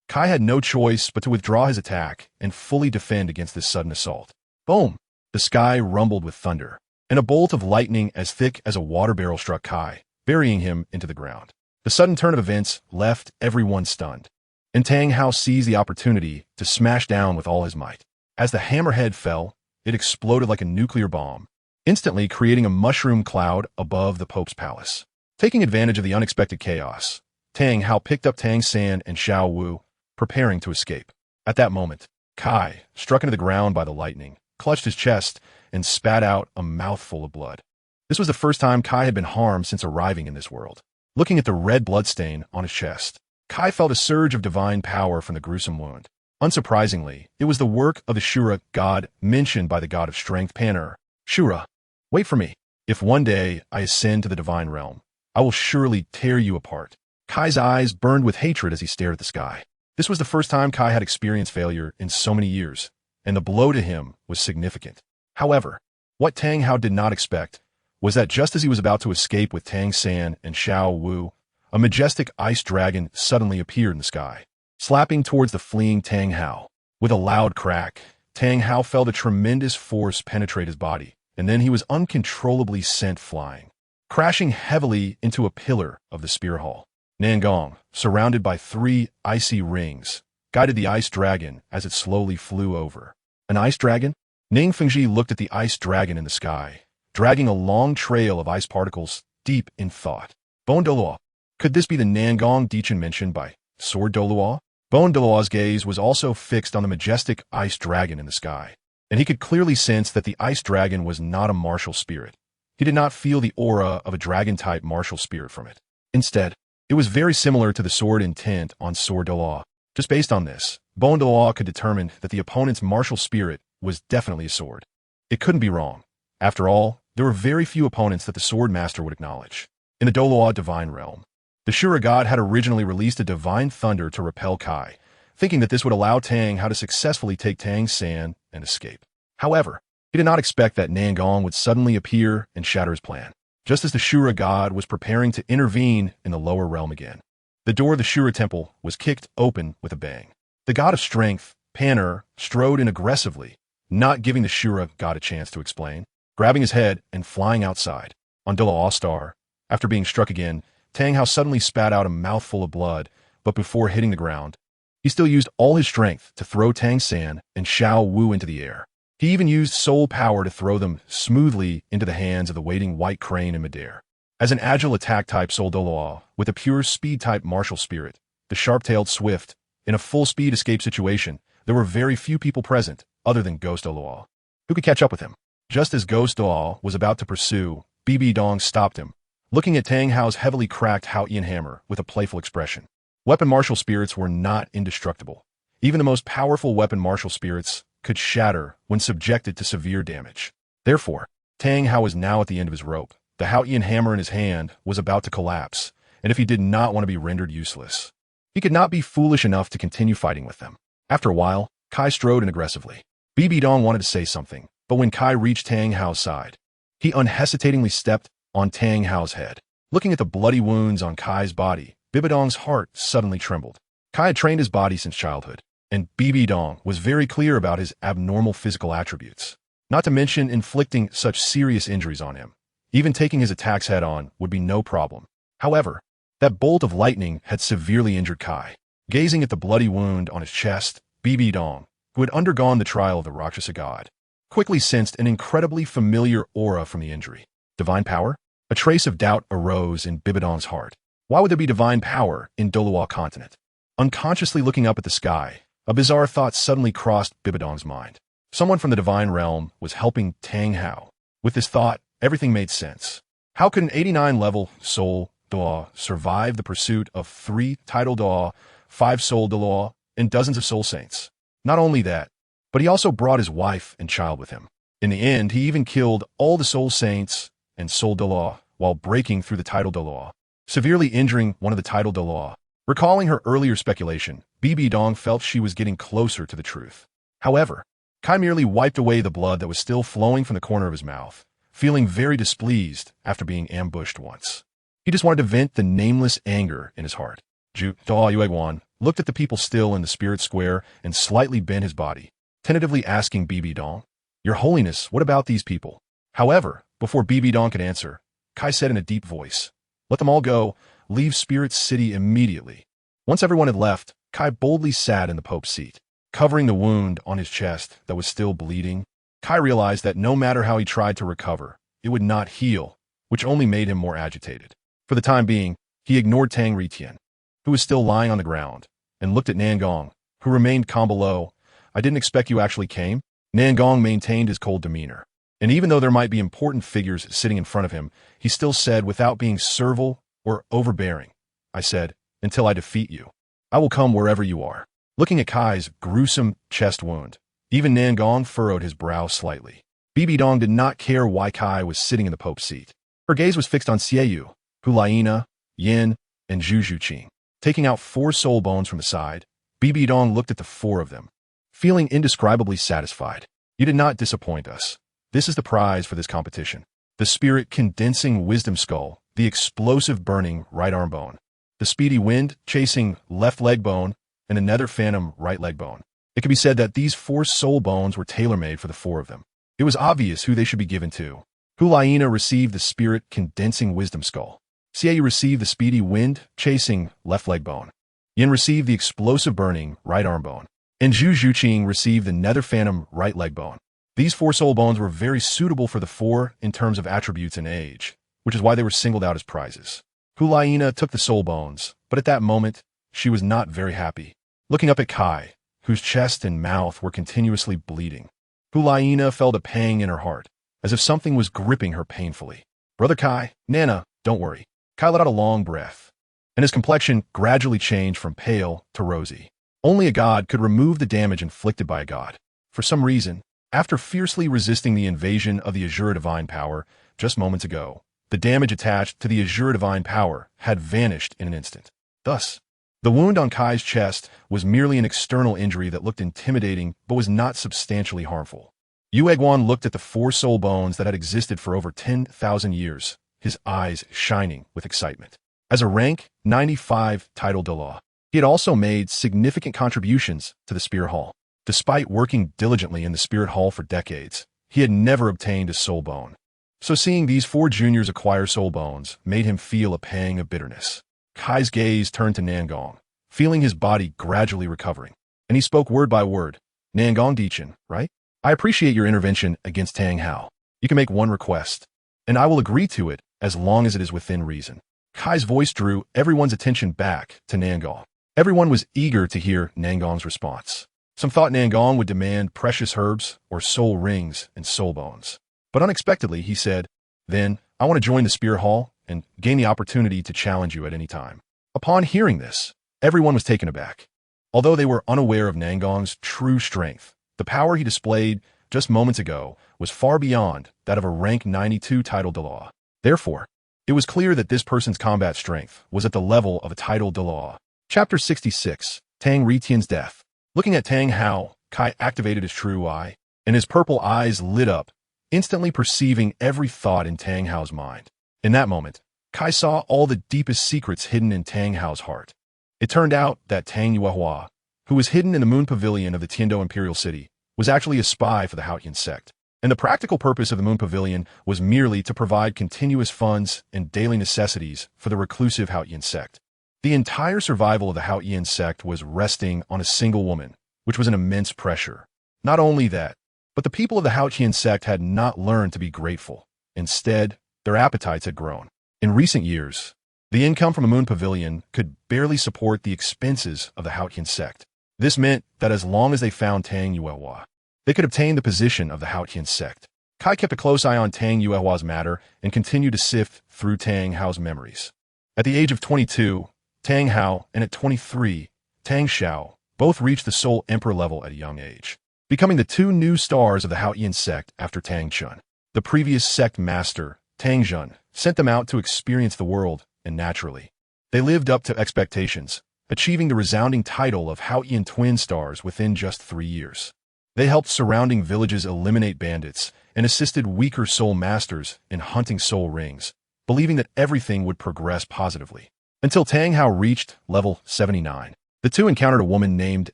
Kai had no choice but to withdraw his attack and fully defend against this sudden assault. Boom! The sky rumbled with thunder, and a bolt of lightning as thick as a water barrel struck Kai, burying him into the ground. The sudden turn of events left everyone stunned, and Tang Hao seized the opportunity to smash down with all his might. As the hammerhead fell, it exploded like a nuclear bomb, instantly creating a mushroom cloud above the Pope's palace. Taking advantage of the unexpected chaos, Tang Hao picked up Tang San and Xiao Wu, preparing to escape. At that moment, Kai, struck into the ground by the lightning, clutched his chest and spat out a mouthful of blood. This was the first time Kai had been harmed since arriving in this world. Looking at the red bloodstain on his chest, Kai felt a surge of divine power from the gruesome wound. Unsurprisingly, it was the work of the Shura god mentioned by the god of strength Panur. Shura, wait for me. If one day I ascend to the divine realm, I will surely tear you apart. Kai's eyes burned with hatred as he stared at the sky. This was the first time Kai had experienced failure in so many years, and the blow to him was significant. However, what Tang Hao did not expect was that just as he was about to escape with Tang San and Xiao Wu, a majestic ice dragon suddenly appeared in the sky, slapping towards the fleeing Tang Hao. With a loud crack, Tang Hao felt a tremendous force penetrate his body, and then he was uncontrollably sent flying, crashing heavily into a pillar of the Spirit Hall. Nangong, surrounded by 3 icy rings, guided the ice dragon as it slowly flew over. An ice dragon? Ning Fengji looked at the ice dragon in the sky, dragging a long trail of ice particles, deep in thought. Bon Douluo. Could this be the Nangong Dichen mentioned by Sword Douluo? Bon Douluo's gaze was also fixed on the majestic ice dragon in the sky, and he could clearly sense that the ice dragon was not a martial spirit. He did not feel the aura of a dragon-type martial spirit from it. Instead, it was very similar to the sword intent on Sword Douluo. Just based on this, Bon Douluo could determine that the opponent's martial spirit was definitely a sword. It couldn't be wrong. After all, there were very few opponents that the sword master would acknowledge. In the Douluo divine realm, the Shura god had originally released a divine thunder to repel Kai, thinking that this would allow Tang Hao to successfully take Tang San and escape. However, he did not expect that Nangong would suddenly appear and shatter his plan, just as the Shura god was preparing to intervene in the lower realm again. The door of the Shura temple was kicked open with a bang. The god of strength, Panur, strode in aggressively, not giving the Shura god a chance to explain, grabbing his head and flying outside. On Douluo Star, after being struck again, Tang Hao suddenly spat out a mouthful of blood, but before hitting the ground, he still used all his strength to throw Tang San and Xiao Wu into the air. He even used soul power to throw them smoothly into the hands of the waiting white crane in midair. As an agile attack-type Soul Douluo, with a pure speed-type martial spirit, the sharp-tailed Swift, in a full-speed escape situation, there were very few people present, other than Ghost Douluo, who could catch up with him. Just as Ghost Douluo was about to pursue, BB Dong stopped him, looking at Tang Hao's heavily cracked Haotian hammer with a playful expression. Weapon martial spirits were not indestructible. Even the most powerful weapon martial spirits could shatter when subjected to severe damage. Therefore, Tang Hao was now at the end of his rope. The Haotian hammer in his hand was about to collapse, and if he did not want to be rendered useless, he could not be foolish enough to continue fighting with them. After a while, Kai strode in aggressively. Bibidong wanted to say something, but when Kai reached Tang Hao's side, he unhesitatingly stepped on Tang Hao's head. Looking at the bloody wounds on Kai's body, Bibidong's heart suddenly trembled. Kai had trained his body since childhood, and Bibidong was very clear about his abnormal physical attributes, not to mention inflicting such serious injuries on him. Even taking his attacks head-on would be no problem. However, that bolt of lightning had severely injured Kai. Gazing at the bloody wound on his chest, Bibidong, who had undergone the trial of the Rakshasa god, quickly sensed an incredibly familiar aura from the injury. Divine power? A trace of doubt arose in Bibidong's heart. Why would there be divine power in Douluo Continent? Unconsciously looking up at the sky, a bizarre thought suddenly crossed Bibidong's mind. Someone from the divine realm was helping Tang Hao. With this thought, everything made sense. How could an 89-level soul Douluo survive the pursuit of 3 title Douluo, 5 soul Douluo, and dozens of soul saints? Not only that, but he also brought his wife and child with him. In the end, he even killed all the soul saints and soul Douluo while breaking through the title Douluo, severely injuring one of the title Douluo. Recalling her earlier speculation, Bibidong felt she was getting closer to the truth. However, Kai merely wiped away the blood that was still flowing from the corner of his mouth, feeling very displeased after being ambushed once. He just wanted to vent the nameless anger in his heart. Yuegwan looked at the people still in the spirit square and slightly bent his body, tentatively asking Bibidong, "Your Holiness, what about these people?" However, before Bibidong could answer, Kai said in a deep voice, "Let them all go. Leave Spirit City immediately." Once everyone had left, Kai boldly sat in the Pope's seat. Covering the wound on his chest that was still bleeding, Kai realized that no matter how he tried to recover, it would not heal, which only made him more agitated. For the time being, he ignored Tang Renxue, who was still lying on the ground, and looked at Nangong, who remained calm below. "I didn't expect you actually came." Nangong maintained his cold demeanor, and even though there might be important figures sitting in front of him, he still said without being servile or overbearing, "I said, until I defeat you, I will come wherever you are." Looking at Kai's gruesome chest wound, even Nangong furrowed his brow slightly. Bibidong did not care why Kai was sitting in the Pope's seat. Her gaze was fixed on Xiaoyu, Hulaina, Yin, and Zhu. Taking out 4 soul bones from the side, Bibidong looked at the 4 of them, feeling indescribably satisfied. "You did not disappoint us. This is the prize for this competition. The spirit-condensing wisdom skull, the explosive burning right arm bone, the speedy wind chasing left leg bone, and another phantom right leg bone." It could be said that these 4 soul bones were tailor-made for the 4 of them. It was obvious who they should be given to. Hulaina received the spirit-condensing wisdom skull. Xiaoyu received the speedy wind chasing left leg bone. Yin received the explosive burning right arm bone. And Zhu received the nether phantom right leg bone. These 4 soul bones were very suitable for the 4 in terms of attributes and age, which is why they were singled out as prizes. Hulaina took the soul bones, but at that moment, she was not very happy. Looking up at Kai, whose chest and mouth were continuously bleeding, Hulaina felt a pang in her heart, as if something was gripping her painfully. "Brother Kai, Nana, don't worry." Kai let out a long breath, and his complexion gradually changed from pale to rosy. Only a god could remove the damage inflicted by a god. For some reason, after fiercely resisting the invasion of the Azure Divine Power just moments ago, the damage attached to the Azure Divine Power had vanished in an instant. Thus, the wound on Kai's chest was merely an external injury that looked intimidating but was not substantially harmful. Yuegwan looked at the 4 soul bones that had existed for over 10,000 years, his eyes shining with excitement. As a rank 95 title Douluo, he had also made significant contributions to the Spirit Hall. Despite working diligently in the Spirit Hall for decades, he had never obtained a soul bone. So seeing these 4 juniors acquire soul bones made him feel a pang of bitterness. Kai's gaze turned to Nangong, feeling his body gradually recovering, and he spoke word by word. "Nangong Dichin, right? I appreciate your intervention against Tang Hao. You can make one request, and I will agree to it as long as it is within reason." Kai's voice drew everyone's attention back to Nangong. Everyone was eager to hear Nangong's response. Some thought Nangong would demand precious herbs or soul rings and soul bones. But unexpectedly, he said, "Then, I want to join the Spirit Hall and gain the opportunity to challenge you at any time." Upon hearing this, everyone was taken aback. Although they were unaware of Nangong's true strength, the power he displayed just moments ago was far beyond that of a rank 92 title Douluo. Therefore, it was clear that this person's combat strength was at the level of a title Douluo. Chapter 66, Tang Renxue's Death. Looking at Tang Hao, Kai activated his true eye, and his purple eyes lit up, instantly perceiving every thought in Tang Hao's mind. In that moment, Kai saw all the deepest secrets hidden in Tang Hao's heart. It turned out that Tang Yuehua, who was hidden in the Moon Pavilion of the Tiando Imperial City, was actually a spy for the Haotian sect. And the practical purpose of the Moon Pavilion was merely to provide continuous funds and daily necessities for the reclusive Haotian sect. The entire survival of the Haotian sect was resting on a single woman, which was an immense pressure. Not only that, but the people of the Haotian sect had not learned to be grateful. Instead, their appetites had grown. In recent years, the income from a Moon Pavilion could barely support the expenses of the Haotian sect. This meant that as long as they found Tang Yuehua, they could obtain the position of the Haotian sect. Kai kept a close eye on Tang Yuehua's matter and continued to sift through Tang Hao's memories. At the age of 22, Tang Hao, and at 23, Tang Xiao, both reached the Soul Emperor level at a young age, becoming the two new stars of the Haotian sect after Tang Chun. The previous sect master, Tang Jun, sent them out to experience the world, and naturally, they lived up to expectations, achieving the resounding title of Haotian twin stars within just 3 years. They helped surrounding villages eliminate bandits and assisted weaker soul masters in hunting soul rings, believing that everything would progress positively. Until Tang Hao reached level 79. The two encountered a woman named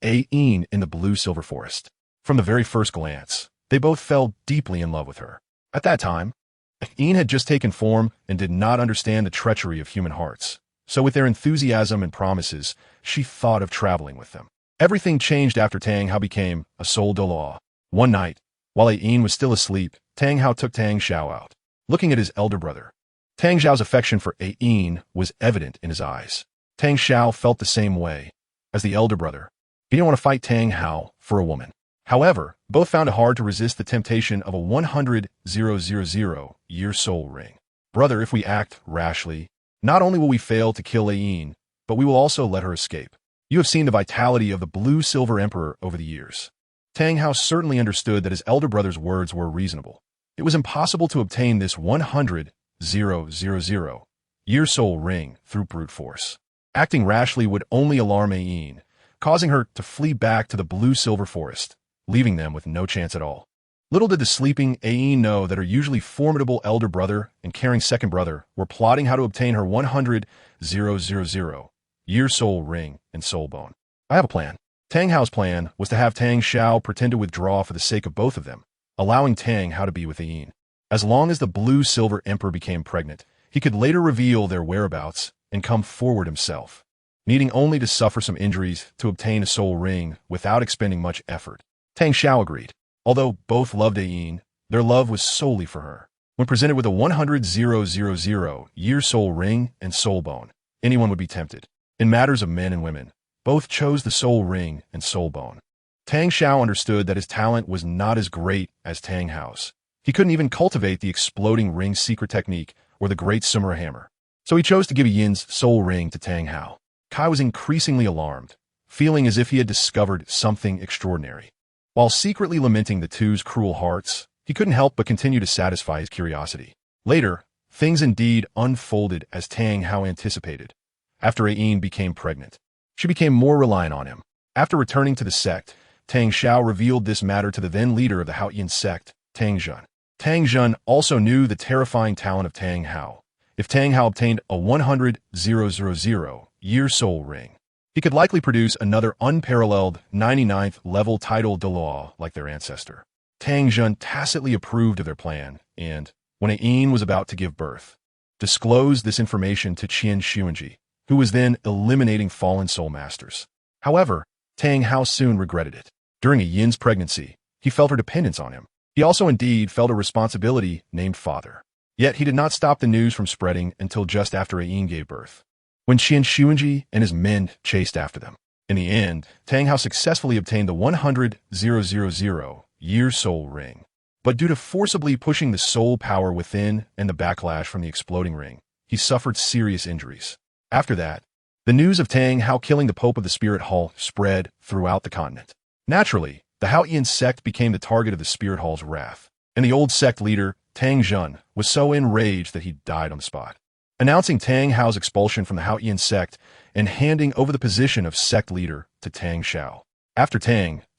A-Een in the blue-silver forest. From the very first glance, they both fell deeply in love with her. At that time, A-Een had just taken form and did not understand the treachery of human hearts. So with their enthusiasm and promises, she thought of traveling with them. Everything changed after Tang Hao became a soul Douluo. One night, while A-Een was still asleep, Tang Hao took Tang Xiao out. Looking at his elder brother, Tang Xiao's affection for A-Een was evident in his eyes. Tang Xiao felt the same way. As the elder brother, he didn't want to fight Tang Hao for a woman. However, both found it hard to resist the temptation of a 100,000-year soul ring. Brother, if we act rashly, not only will we fail to kill A-Een, but we will also let her escape. You have seen the vitality of the blue-silver emperor over the years. Tang Hao certainly understood that his elder brother's words were reasonable. It was impossible to obtain this 100,000-year soul ring through brute force. Acting rashly would only alarm A-Een, causing her to flee back to the blue-silver forest, leaving them with no chance at all. Little did the sleeping A-Een know that her usually formidable elder brother and caring second brother were plotting how to obtain her 100,000-year soul ring and soul bone. I have a plan. Tang Hao's plan was to have Tang Xiao pretend to withdraw for the sake of both of them, allowing Tang Hao to be with A-Een. As long as the blue-silver emperor became pregnant, he could later reveal their whereabouts and come forward himself, needing only to suffer some injuries to obtain a soul ring without expending much effort. Tang Xiao agreed. Although both loved A-Een, their love was solely for her. When presented with a 100,000-year soul ring and soul bone, anyone would be tempted. In matters of men and women, both chose the soul ring and soul bone. Tang Xiao understood that his talent was not as great as Tang Hao's. He couldn't even cultivate the exploding ring secret technique or the great Sumera hammer. So he chose to give Yin's soul ring to Tang Hao. Kai was increasingly alarmed, feeling as if he had discovered something extraordinary. While secretly lamenting the two's cruel hearts, he couldn't help but continue to satisfy his curiosity. Later, things indeed unfolded as Tang Hao anticipated. After A-Een became pregnant, she became more reliant on him. After returning to the sect, Tang Xiao revealed this matter to the then leader of the Haotian sect, Tang Jun. Tang Jun also knew the terrifying talent of Tang Hao. If Tang Hao obtained a 100,000-year soul ring, he could likely produce another unparalleled 99th level title Douluo like their ancestor. Tang Jun tacitly approved of their plan and, when A-Een was about to give birth, disclosed this information to Qian Renxue, who was then eliminating fallen soul masters. However, Tang Hao soon regretted it. During Yin's pregnancy, he felt her dependence on him. He also indeed felt a responsibility named father. Yet he did not stop the news from spreading until just after A-Een gave birth, when Qian Renxue and his men chased after them. In the end, Tang Hao successfully obtained the 100,000-year soul ring. But due to forcibly pushing the soul power within and the backlash from the exploding ring, he suffered serious injuries. After that, the news of Tang Hao killing the Pope of the Spirit Hall spread throughout the continent. Naturally, the Haotian sect became the target of the Spirit Hall's wrath, and the old sect leader, Tang Jun, was so enraged that he died on the spot. Announcing Tang Hao's expulsion from the Haotian sect and handing over the position of sect leader to Tang Xiao. After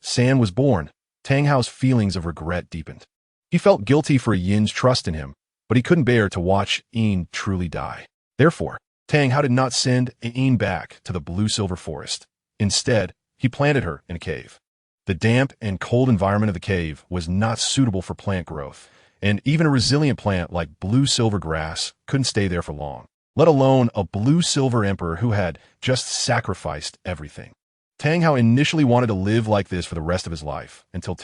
San was born, Tang Hao's feelings of regret deepened. He felt guilty for Yin's trust in him, but he couldn't bear to watch Yin truly die. Therefore, Tang Hao did not send Yin back to the blue-silver forest. Instead, he planted her in a cave. The damp and cold environment of the cave was not suitable for plant growth, and even a resilient plant like blue-silver grass couldn't stay there for long, let alone a blue-silver emperor who had just sacrificed everything. Tang Hao initially wanted to live like this for the rest of his life, until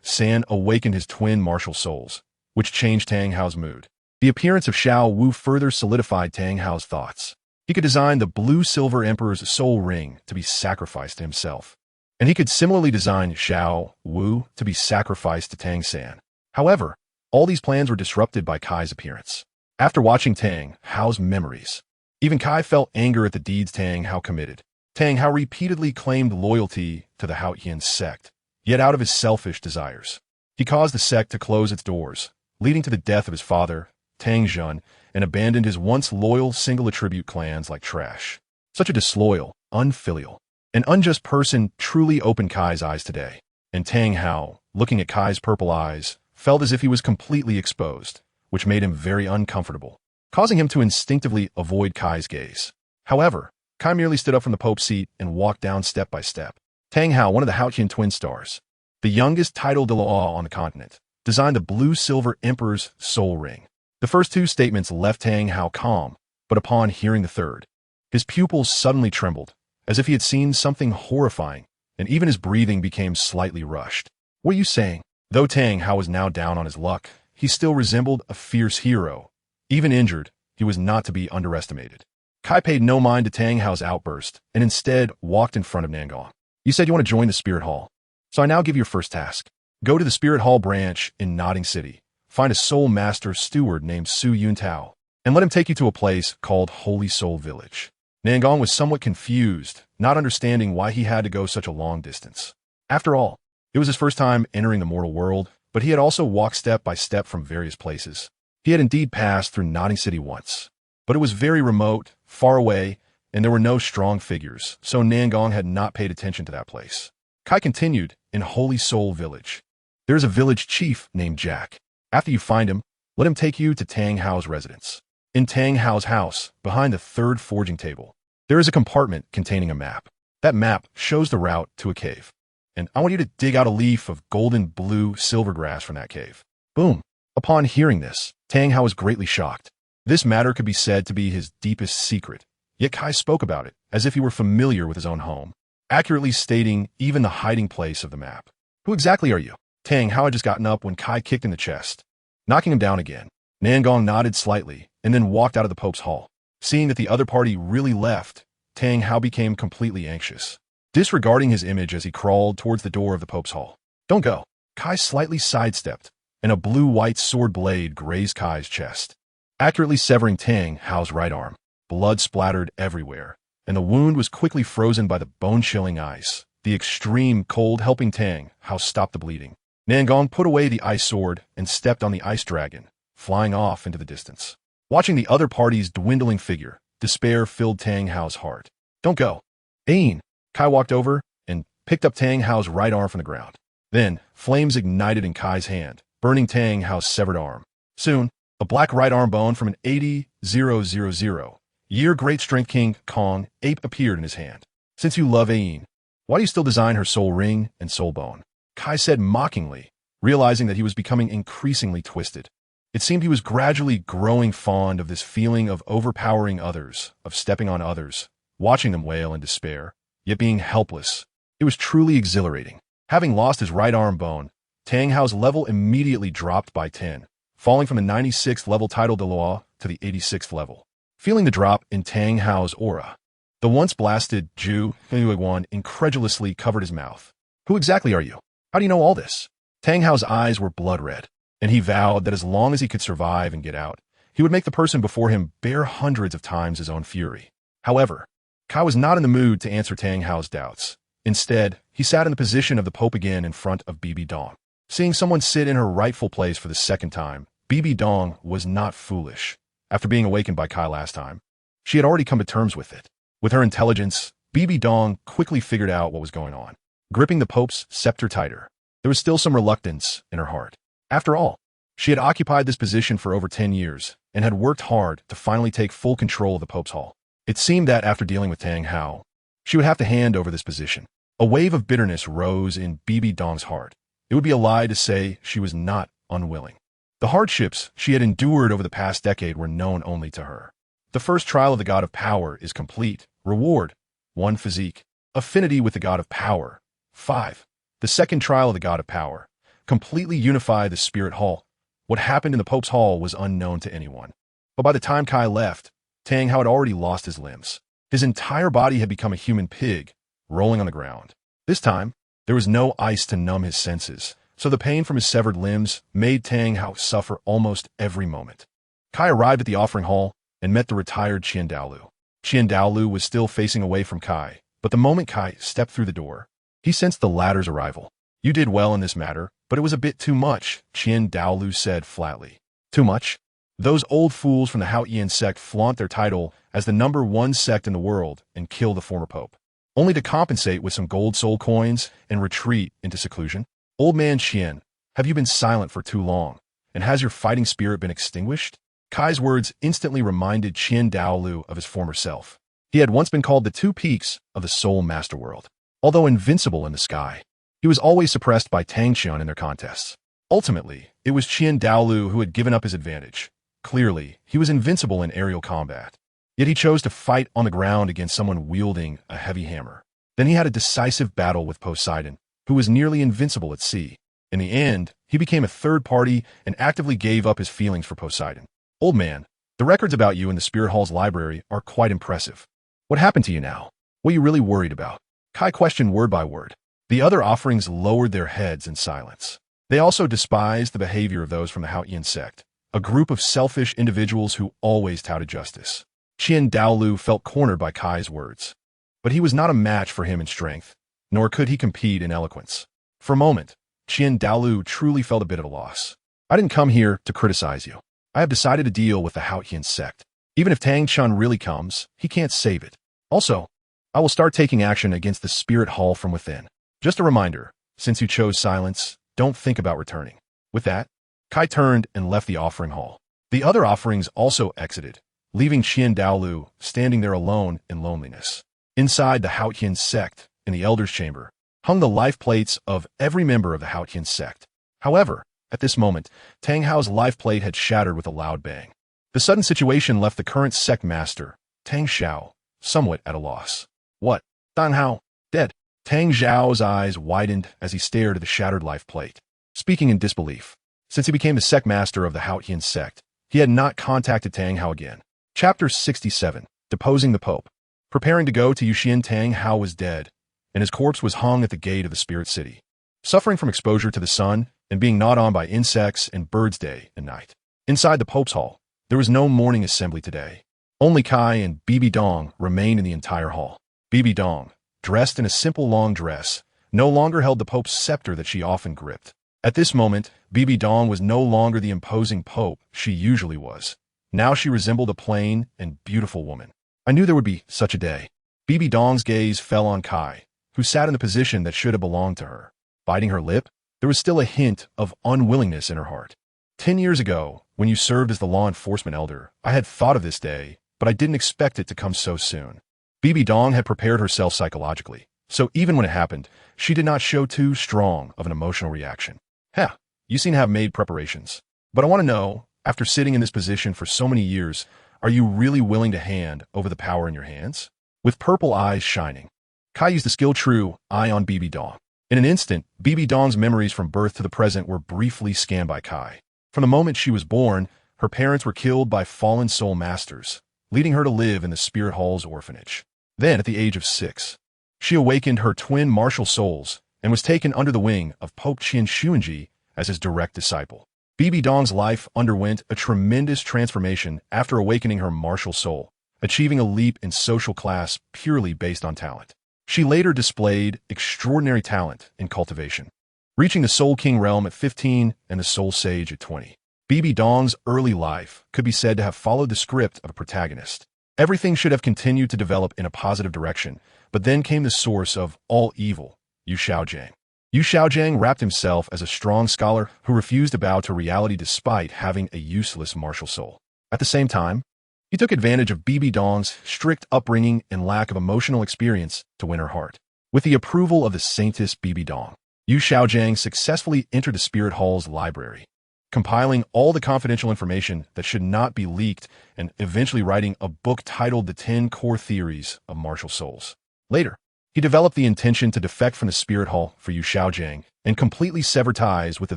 San awakened his twin martial souls, which changed Tang Hao's mood. The appearance of Xiao Wu further solidified Tang Hao's thoughts. He could design the blue-silver emperor's soul ring to be sacrificed to himself, and he could similarly design Xiao Wu to be sacrificed to Tang San. However, all these plans were disrupted by Kai's appearance. After watching Tang Hao's memories, even Kai felt anger at the deeds Tang Hao committed. Tang Hao repeatedly claimed loyalty to the Haotian sect, yet out of his selfish desires. He caused the sect to close its doors, leading to the death of his father, Tang Zhun, and abandoned his once loyal single-attribute clans like trash. Such a disloyal, unfilial, and unjust person truly opened Kai's eyes today, and Tang Hao, looking at Kai's purple eyes, felt as if he was completely exposed, which made him very uncomfortable, causing him to instinctively avoid Kai's gaze. However, Kai merely stood up from the Pope's seat and walked down step by step. Tang Hao, one of the Haotian twin stars, the youngest title Douluo on the continent, designed the blue-silver emperor's soul ring. The first two statements left Tang Hao calm, but upon hearing the third, his pupils suddenly trembled, as if he had seen something horrifying, and even his breathing became slightly rushed. What are you saying? Though Tang Hao was now down on his luck, he still resembled a fierce hero. Even injured, he was not to be underestimated. Kai paid no mind to Tang Hao's outburst, and instead walked in front of Nangong. You said you want to join the Spirit Hall, so I now give you your first task. Go to the Spirit Hall branch in Nodding City, find a Soul Master steward named Su Yuntao, and let him take you to a place called Holy Soul Village. Nangong was somewhat confused, not understanding why he had to go such a long distance. After all, it was his first time entering the mortal world, but he had also walked step by step from various places. He had indeed passed through Nodding City once, but it was very remote, far away, and there were no strong figures, so Nangong had not paid attention to that place. Kai continued, in Holy Soul Village. There is a village chief named Jack. After you find him, let him take you to Tang Hao's residence. In Tang Hao's house, behind the third forging table, there is a compartment containing a map. That map shows the route to a cave, and I want you to dig out a leaf of golden blue silver grass from that cave. Boom! Upon hearing this, Tang Hao was greatly shocked. This matter could be said to be his deepest secret, yet Kai spoke about it as if he were familiar with his own home, accurately stating even the hiding place of the map. Who exactly are you? Tang Hao had just gotten up when Kai kicked in the chest, knocking him down again. Nangong nodded slightly and then walked out of the Pope's hall. Seeing that the other party really left, Tang Hao became completely anxious, disregarding his image as he crawled towards the door of the Pope's hall. Don't go. Kai slightly sidestepped, and a blue-white sword blade grazed Kai's chest, accurately severing Tang Hao's right arm. Blood splattered everywhere, and the wound was quickly frozen by the bone-chilling ice, the extreme cold helping Tang Hao stop the bleeding. Nangong put away the ice sword and stepped on the ice dragon, flying off into the distance. Watching the other party's dwindling figure, despair filled Tang Hao's heart. Don't go. Ain! Kai walked over and picked up Tang Hao's right arm from the ground. Then, flames ignited in Kai's hand, burning Tang Hao's severed arm. Soon, a black right arm bone from an 80,000-year Great Strength King Kong ape appeared in his hand. Since you love Ain, why do you still design her soul ring and soul bone? Kai said mockingly, realizing that he was becoming increasingly twisted. It seemed he was gradually growing fond of this feeling of overpowering others, of stepping on others, watching them wail in despair, yet being helpless. It was truly exhilarating. Having lost his right arm bone, Tang Hao's level immediately dropped by 10, falling from the 96th level title Douluo to the 86th level. Feeling the drop in Tang Hao's aura, the once blasted Zhu Huang incredulously covered his mouth. Who exactly are you? How do you know all this? Tang Hao's eyes were blood red, and he vowed that as long as he could survive and get out, he would make the person before him bear hundreds of times his own fury. However, Kai was not in the mood to answer Tang Hao's doubts. Instead, he sat in the position of the Pope again in front of Bibi Dong. Seeing someone sit in her rightful place for the second time, Bibi Dong was not foolish. After being awakened by Kai last time, she had already come to terms with it. With her intelligence, Bibi Dong quickly figured out what was going on. gripping the Pope's scepter tighter. There was still some reluctance in her heart. After all, she had occupied this position for over 10 years and had worked hard to finally take full control of the Pope's hall. It seemed that after dealing with Tang Hao, she would have to hand over this position. A wave of bitterness rose in Bibi Dong's heart. It would be a lie to say she was not unwilling. The hardships she had endured over the past decade were known only to her. The first trial of the god of power is complete. Reward: 1 physique. Affinity with the god of power: 5. The second trial of the god of power: completely unify the spirit hall. What happened in the Pope's hall was unknown to anyone. But by the time Kai left, Tang Hao had already lost his limbs. His entire body had become a human pig, rolling on the ground. This time, there was no ice to numb his senses, so the pain from his severed limbs made Tang Hao suffer almost every moment. Kai arrived at the offering hall and met the retired Qian Douluo. Qian Douluo was still facing away from Kai, but the moment Kai stepped through the door, he sensed the latter's arrival. You did well in this matter, but it was a bit too much, Qian Douluo said flatly. Too much? Those old fools from the Haotian sect flaunt their title as the #1 sect in the world and kill the former pope, only to compensate with some gold soul coins and retreat into seclusion. Old man Qian, have you been silent for too long, and has your fighting spirit been extinguished? Kai's words instantly reminded Qian Douluo of his former self. He had once been called the 2 peaks of the soul masterworld. Although invincible in the sky, he was always suppressed by Tang Qian in their contests. Ultimately, it was Qian Douluo who had given up his advantage. Clearly, he was invincible in aerial combat. Yet he chose to fight on the ground against someone wielding a heavy hammer. Then he had a decisive battle with Poseidon, who was nearly invincible at sea. In the end, he became a third party and actively gave up his feelings for Poseidon. Old man, the records about you in the Spirit Hall's library are quite impressive. What happened to you now? What are you really worried about? Kai questioned word by word. The other offerings lowered their heads in silence. They also despised the behavior of those from the Haotian sect, a group of selfish individuals who always touted justice. Qian Douluo felt cornered by Kai's words. But he was not a match for him in strength, nor could he compete in eloquence. For a moment, Qian Douluo truly felt a bit at a loss. I didn't come here to criticize you. I have decided to deal with the Haotian sect. Even if Tang Chun really comes, he can't save it. Also, I will start taking action against the Spirit Hall from within. Just a reminder, since you chose silence, don't think about returning. With that, Kai turned and left the offering hall. The other offerings also exited, leaving Qian Douluo standing there alone in loneliness. Inside the Haotian sect, in the Elder's Chamber, hung the life plates of every member of the Haotian sect. However, at this moment, Tang Hao's life plate had shattered with a loud bang. The sudden situation left the current sect master, Tang Xiao, somewhat at a loss. What? Tang Hao? Dead? Tang Xiao's eyes widened as he stared at the shattered life plate, speaking in disbelief. Since he became the sect master of the Haotian sect, he had not contacted Tang Hao again. Chapter 67. Deposing the Pope. Preparing to go to Yuxian, Tang Hao was dead, and his corpse was hung at the gate of the spirit city, suffering from exposure to the sun and being gnawed on by insects and birds day and night. Inside the Pope's hall, there was no mourning assembly today. Only Kai and Bibi Dong remained in the entire hall. Bibi Dong, dressed in a simple long dress, no longer held the Pope's scepter that she often gripped. At this moment, Bibi Dong was no longer the imposing Pope she usually was. Now she resembled a plain and beautiful woman. I knew there would be such a day. Bibi Dong's gaze fell on Kai, who sat in the position that should have belonged to her. Biting her lip, there was still a hint of unwillingness in her heart. 10 years ago, when you served as the law enforcement elder, I had thought of this day, but I didn't expect it to come so soon. Bibi Dong had prepared herself psychologically, so even when it happened, she did not show too strong of an emotional reaction. Heh, you seem to have made preparations. But I want to know, after sitting in this position for so many years, are you really willing to hand over the power in your hands? With purple eyes shining, Kai used the skill true eye on Bibi Dong. In an instant, Bibi Dong's memories from birth to the present were briefly scanned by Kai. From the moment she was born, her parents were killed by fallen soul masters, leading her to live in the Spirit Hall's orphanage. Then, at the age of 6, she awakened her twin martial souls and was taken under the wing of Pope Qian Shuanji as his direct disciple. Bibi Dong's life underwent a tremendous transformation after awakening her martial soul, achieving a leap in social class purely based on talent. She later displayed extraordinary talent in cultivation, reaching the Soul King realm at 15 and the Soul Sage at 20. Bibi Dong's early life could be said to have followed the script of a protagonist. Everything should have continued to develop in a positive direction, but then came the source of all evil, Yu Xiaojiang. Yu Xiaojiang wrapped himself as a strong scholar who refused to bow to reality despite having a useless martial soul. At the same time, he took advantage of Bibi Dong's strict upbringing and lack of emotional experience to win her heart. With the approval of the saintess Bibi Dong, Yu Xiaojiang successfully entered the Spirit Hall's library, compiling all the confidential information that should not be leaked and eventually writing a book titled The 10 Core Theories of Martial Souls. Later, he developed the intention to defect from the Spirit Hall for Yu Xiaojiang and completely sever ties with the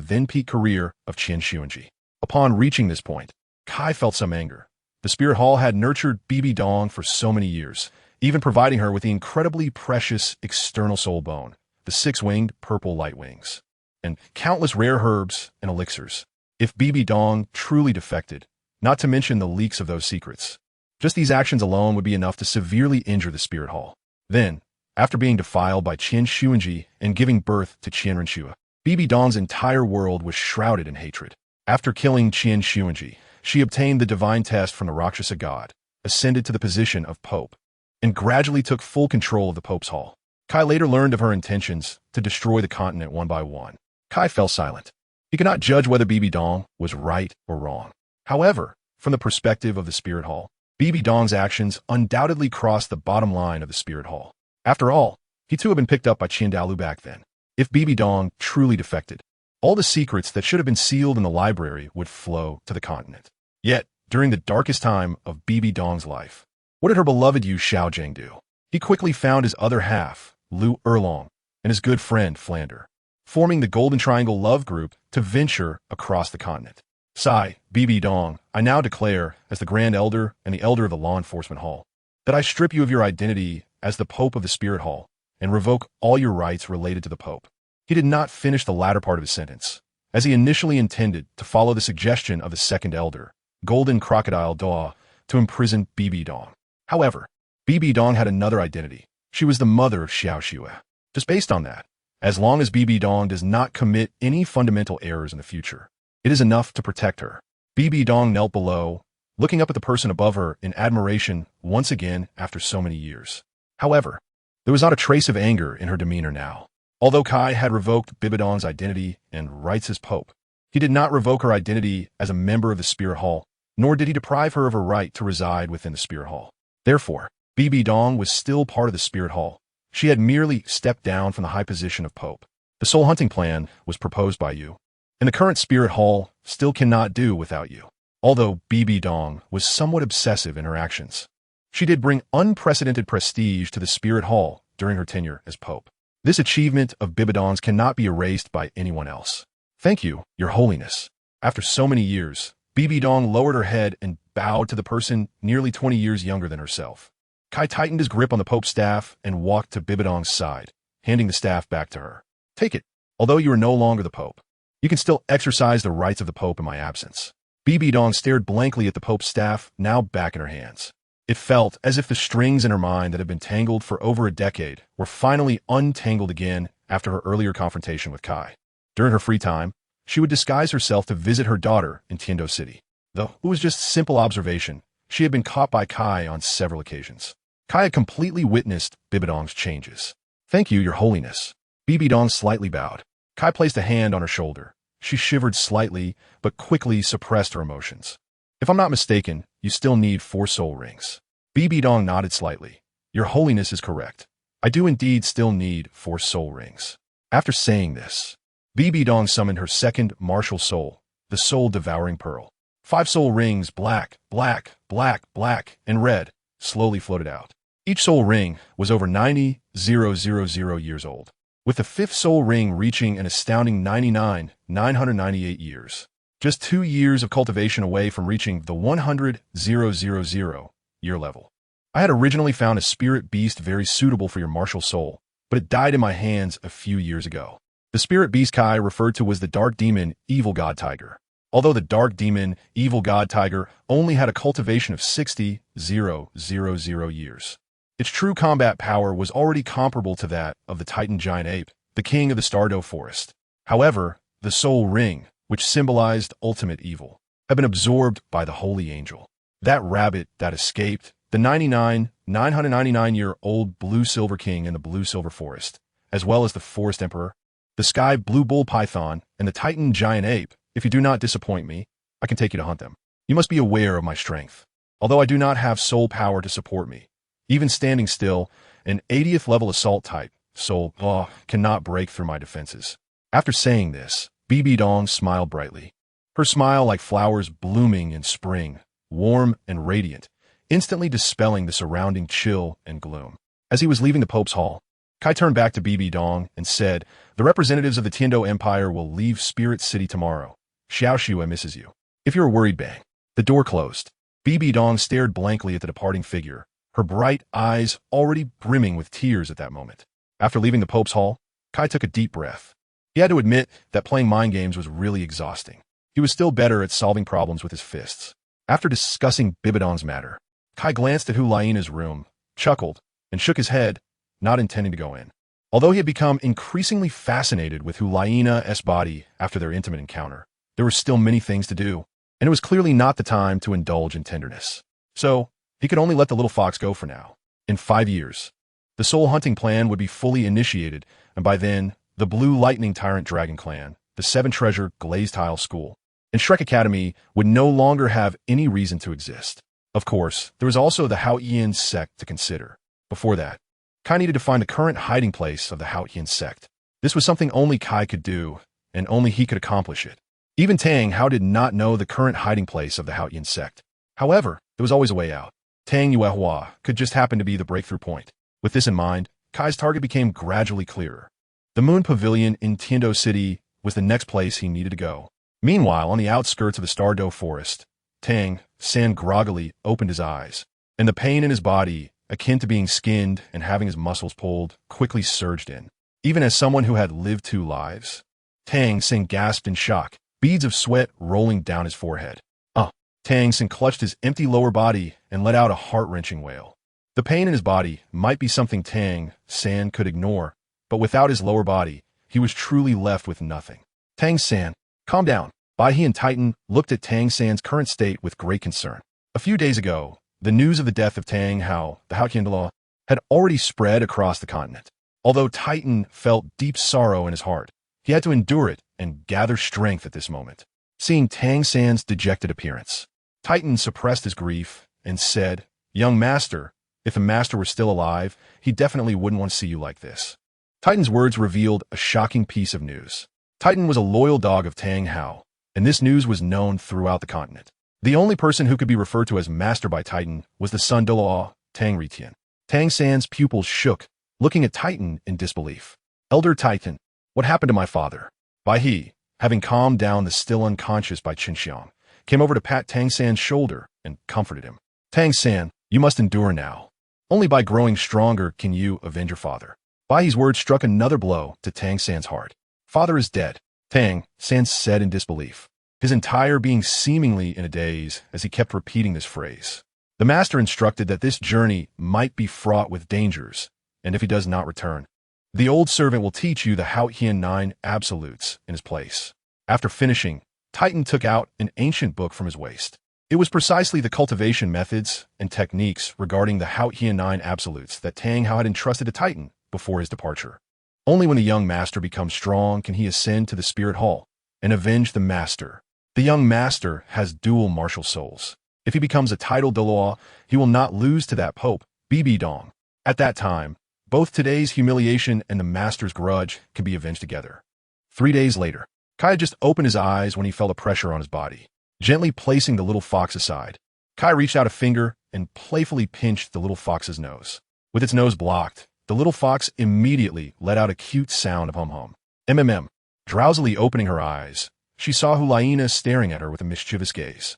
then-peak career of Qian Renxue. Upon reaching this point, Kai felt some anger. The Spirit Hall had nurtured Bibi Dong for so many years, even providing her with the incredibly precious external soul bone, the six-winged purple light wings, and countless rare herbs and elixirs. If Bibi Dong truly defected, not to mention the leaks of those secrets, just these actions alone would be enough to severely injure the Spirit Hall. Then, after being defiled by Qian Renxue and giving birth to Qian Renxue, Bibi Dong's entire world was shrouded in hatred. After killing Qian Renxue, she obtained the divine test from the Rakshasa god, ascended to the position of Pope, and gradually took full control of the Pope's hall. Kai later learned of her intentions to destroy the continent one by one. Kai fell silent. He could not judge whether Bibi Dong was right or wrong. However, from the perspective of the Spirit Hall, Bibi Dong's actions undoubtedly crossed the bottom line of the Spirit Hall. After all, he too had been picked up by Qian Dalu back then. If Bibi Dong truly defected, all the secrets that should have been sealed in the library would flow to the continent. Yet, during the darkest time of Bibi Dong's life, what did her beloved Yu Xiaojiang do? He quickly found his other half, Lu Erlong, and his good friend Flander, forming the Golden Triangle Love Group to venture across the continent. Sai, Bibi Dong, I now declare, as the Grand Elder and the Elder of the Law Enforcement Hall, that I strip you of your identity as the Pope of the Spirit Hall and revoke all your rights related to the Pope. He did not finish the latter part of his sentence, as he initially intended to follow the suggestion of the second elder, Golden Crocodile Daw, to imprison Bibi Dong. However, Bibi Dong had another identity. She was the mother of Xiao Xue. Just based on that, as long as Bibi Dong does not commit any fundamental errors in the future, it is enough to protect her. Bibi Dong knelt below, looking up at the person above her in admiration once again after so many years. However, there was not a trace of anger in her demeanor now. Although Kai had revoked Bibi Dong's identity and rights as Pope, he did not revoke her identity as a member of the Spirit Hall, nor did he deprive her of her right to reside within the Spirit Hall. Therefore, Bibi Dong was still part of the Spirit Hall. She had merely stepped down from the high position of Pope. The soul hunting plan was proposed by you, and the current Spirit Hall still cannot do without you. Although Bibi Dong was somewhat obsessive in her actions, she did bring unprecedented prestige to the Spirit Hall during her tenure as Pope. This achievement of Bibi Dong's cannot be erased by anyone else. Thank you, Your Holiness. After so many years, Bibi Dong lowered her head and bowed to the person nearly 20 years younger than herself. Kai tightened his grip on the Pope's staff and walked to Bibi Dong's side, handing the staff back to her. Take it. Although you are no longer the Pope, you can still exercise the rights of the Pope in my absence. Bibi Dong stared blankly at the Pope's staff, now back in her hands. It felt as if the strings in her mind that had been tangled for over a decade were finally untangled again after her earlier confrontation with Kai. During her free time, she would disguise herself to visit her daughter in Tiando City. Though it was just simple observation, she had been caught by Kai on several occasions. Kai had completely witnessed Bibi Dong's changes. Thank you, Your Holiness. Bibi Dong slightly bowed. Kai placed a hand on her shoulder. She shivered slightly, but quickly suppressed her emotions. If I'm not mistaken, you still need 4 soul rings. Bibi Dong nodded slightly. Your Holiness is correct. I do indeed still need 4 soul rings. After saying this, Bibi Dong summoned her second martial soul, the soul-devouring pearl. 5 soul rings, black, black, black, black, and red, slowly floated out. Each soul ring was over 90,000 years old, with the 5th soul ring reaching an astounding 99,998 years. Just 2 years of cultivation away from reaching the 100,000 year level. I had originally found a spirit beast very suitable for your martial soul, but it died in my hands a few years ago. The spirit beast Kai referred to was the dark demon, evil god tiger. Although the dark demon, evil god tiger only had a cultivation of 60,000 years. Its true combat power was already comparable to that of the Titan giant ape, the king of the Stardow forest. However, the soul ring, which symbolized ultimate evil, had been absorbed by the holy angel. That rabbit that escaped, the 999-year-old blue silver king in the blue silver forest, as well as the forest emperor, the sky blue bull python, and the titan giant ape. If you do not disappoint me, I can take you to hunt them. You must be aware of my strength. Although I do not have soul power to support me, even standing still, an 80th level assault type, soul, cannot break through my defenses. After saying this, Bibi Dong smiled brightly. Her smile like flowers blooming in spring, warm and radiant, instantly dispelling the surrounding chill and gloom. As he was leaving the Pope's hall, Kai turned back to Bibi Dong and said, "The representatives of the Tiando Empire will leave Spirit City tomorrow. Xiao Xue misses you. If you're worried, bang." The door closed. Bibi Dong stared blankly at the departing figure, her bright eyes already brimming with tears at that moment. After leaving the Pope's hall, Kai took a deep breath. He had to admit that playing mind games was really exhausting. He was still better at solving problems with his fists. After discussing Bibidong's matter, Kai glanced at Hu Laina's room, chuckled, and shook his head, not intending to go in. Although he had become increasingly fascinated with Hu Laina's body after their intimate encounter, there were still many things to do, and it was clearly not the time to indulge in tenderness. So, he could only let the little fox go for now. In 5 years, the soul hunting plan would be fully initiated, and by then, the Blue Lightning Tyrant Dragon Clan, the 7-treasure Glazed Tile School, and Shrek Academy would no longer have any reason to exist. Of course, there was also the Haotian sect to consider. Before that, Kai needed to find the current hiding place of the Haotian sect. This was something only Kai could do, and only he could accomplish it. Even Tang Hao did not know the current hiding place of the Haotian sect. However, there was always a way out. Tang Yuehua could just happen to be the breakthrough point. With this in mind, Kai's target became gradually clearer. The Moon Pavilion in Tiando City was the next place he needed to go. Meanwhile, on the outskirts of the Stardow Forest, Tang San groggily opened his eyes, and the pain in his body, akin to being skinned and having his muscles pulled, quickly surged in. Even as someone who had lived 2 lives, Tang San gasped in shock, beads of sweat rolling down his forehead. Tang San clutched his empty lower body and let out a heart-wrenching wail. The pain in his body might be something Tang San could ignore, but without his lower body, he was truly left with nothing. Tang San, calm down. Bai He and Titan looked at Tang San's current state with great concern. A few days ago, the news of the death of Tang Hao, the Haotian, had already spread across the continent. Although Titan felt deep sorrow in his heart, he had to endure it and gather strength at this moment. Seeing Tang San's dejected appearance, Titan suppressed his grief and said, "Young master, if the master were still alive, he definitely wouldn't want to see you like this." Titan's words revealed a shocking piece of news. Titan was a loyal dog of Tang Hao, and this news was known throughout the continent. The only person who could be referred to as master by Titan was the son Douluo, Tang Retian. Tang San's pupils shook, looking at Titan in disbelief. "Elder Titan, what happened to my father?" Bai He, having calmed down the still unconscious Bai Qinxiang, came over to pat Tang San's shoulder and comforted him. "Tang San, you must endure now. Only by growing stronger can you avenge your father." Bai He's words struck another blow to Tang San's heart. "Father is dead," Tang San said in disbelief, his entire being seemingly in a daze as he kept repeating this phrase. The master instructed that this journey might be fraught with dangers, and if he does not return, the old servant will teach you the Haotian 9 absolutes in his place. After finishing, Titan took out an ancient book from his waist. It was precisely the cultivation methods and techniques regarding the Haotian 9 absolutes that Tang Hao had entrusted to Titan before his departure. Only when the young master becomes strong can he ascend to the spirit hall and avenge the master. The young master has dual martial souls. If he becomes a title Douluo, he will not lose to that pope, Bibi Dong. At that time, both today's humiliation and the master's grudge can be avenged together. 3 days later, Kai had just opened his eyes when he felt a pressure on his body. Gently placing the little fox aside, Kai reached out a finger and playfully pinched the little fox's nose. With its nose blocked, the little fox immediately let out a cute sound of hum-hum. Drowsily opening her eyes, she saw Hu Laina staring at her with a mischievous gaze.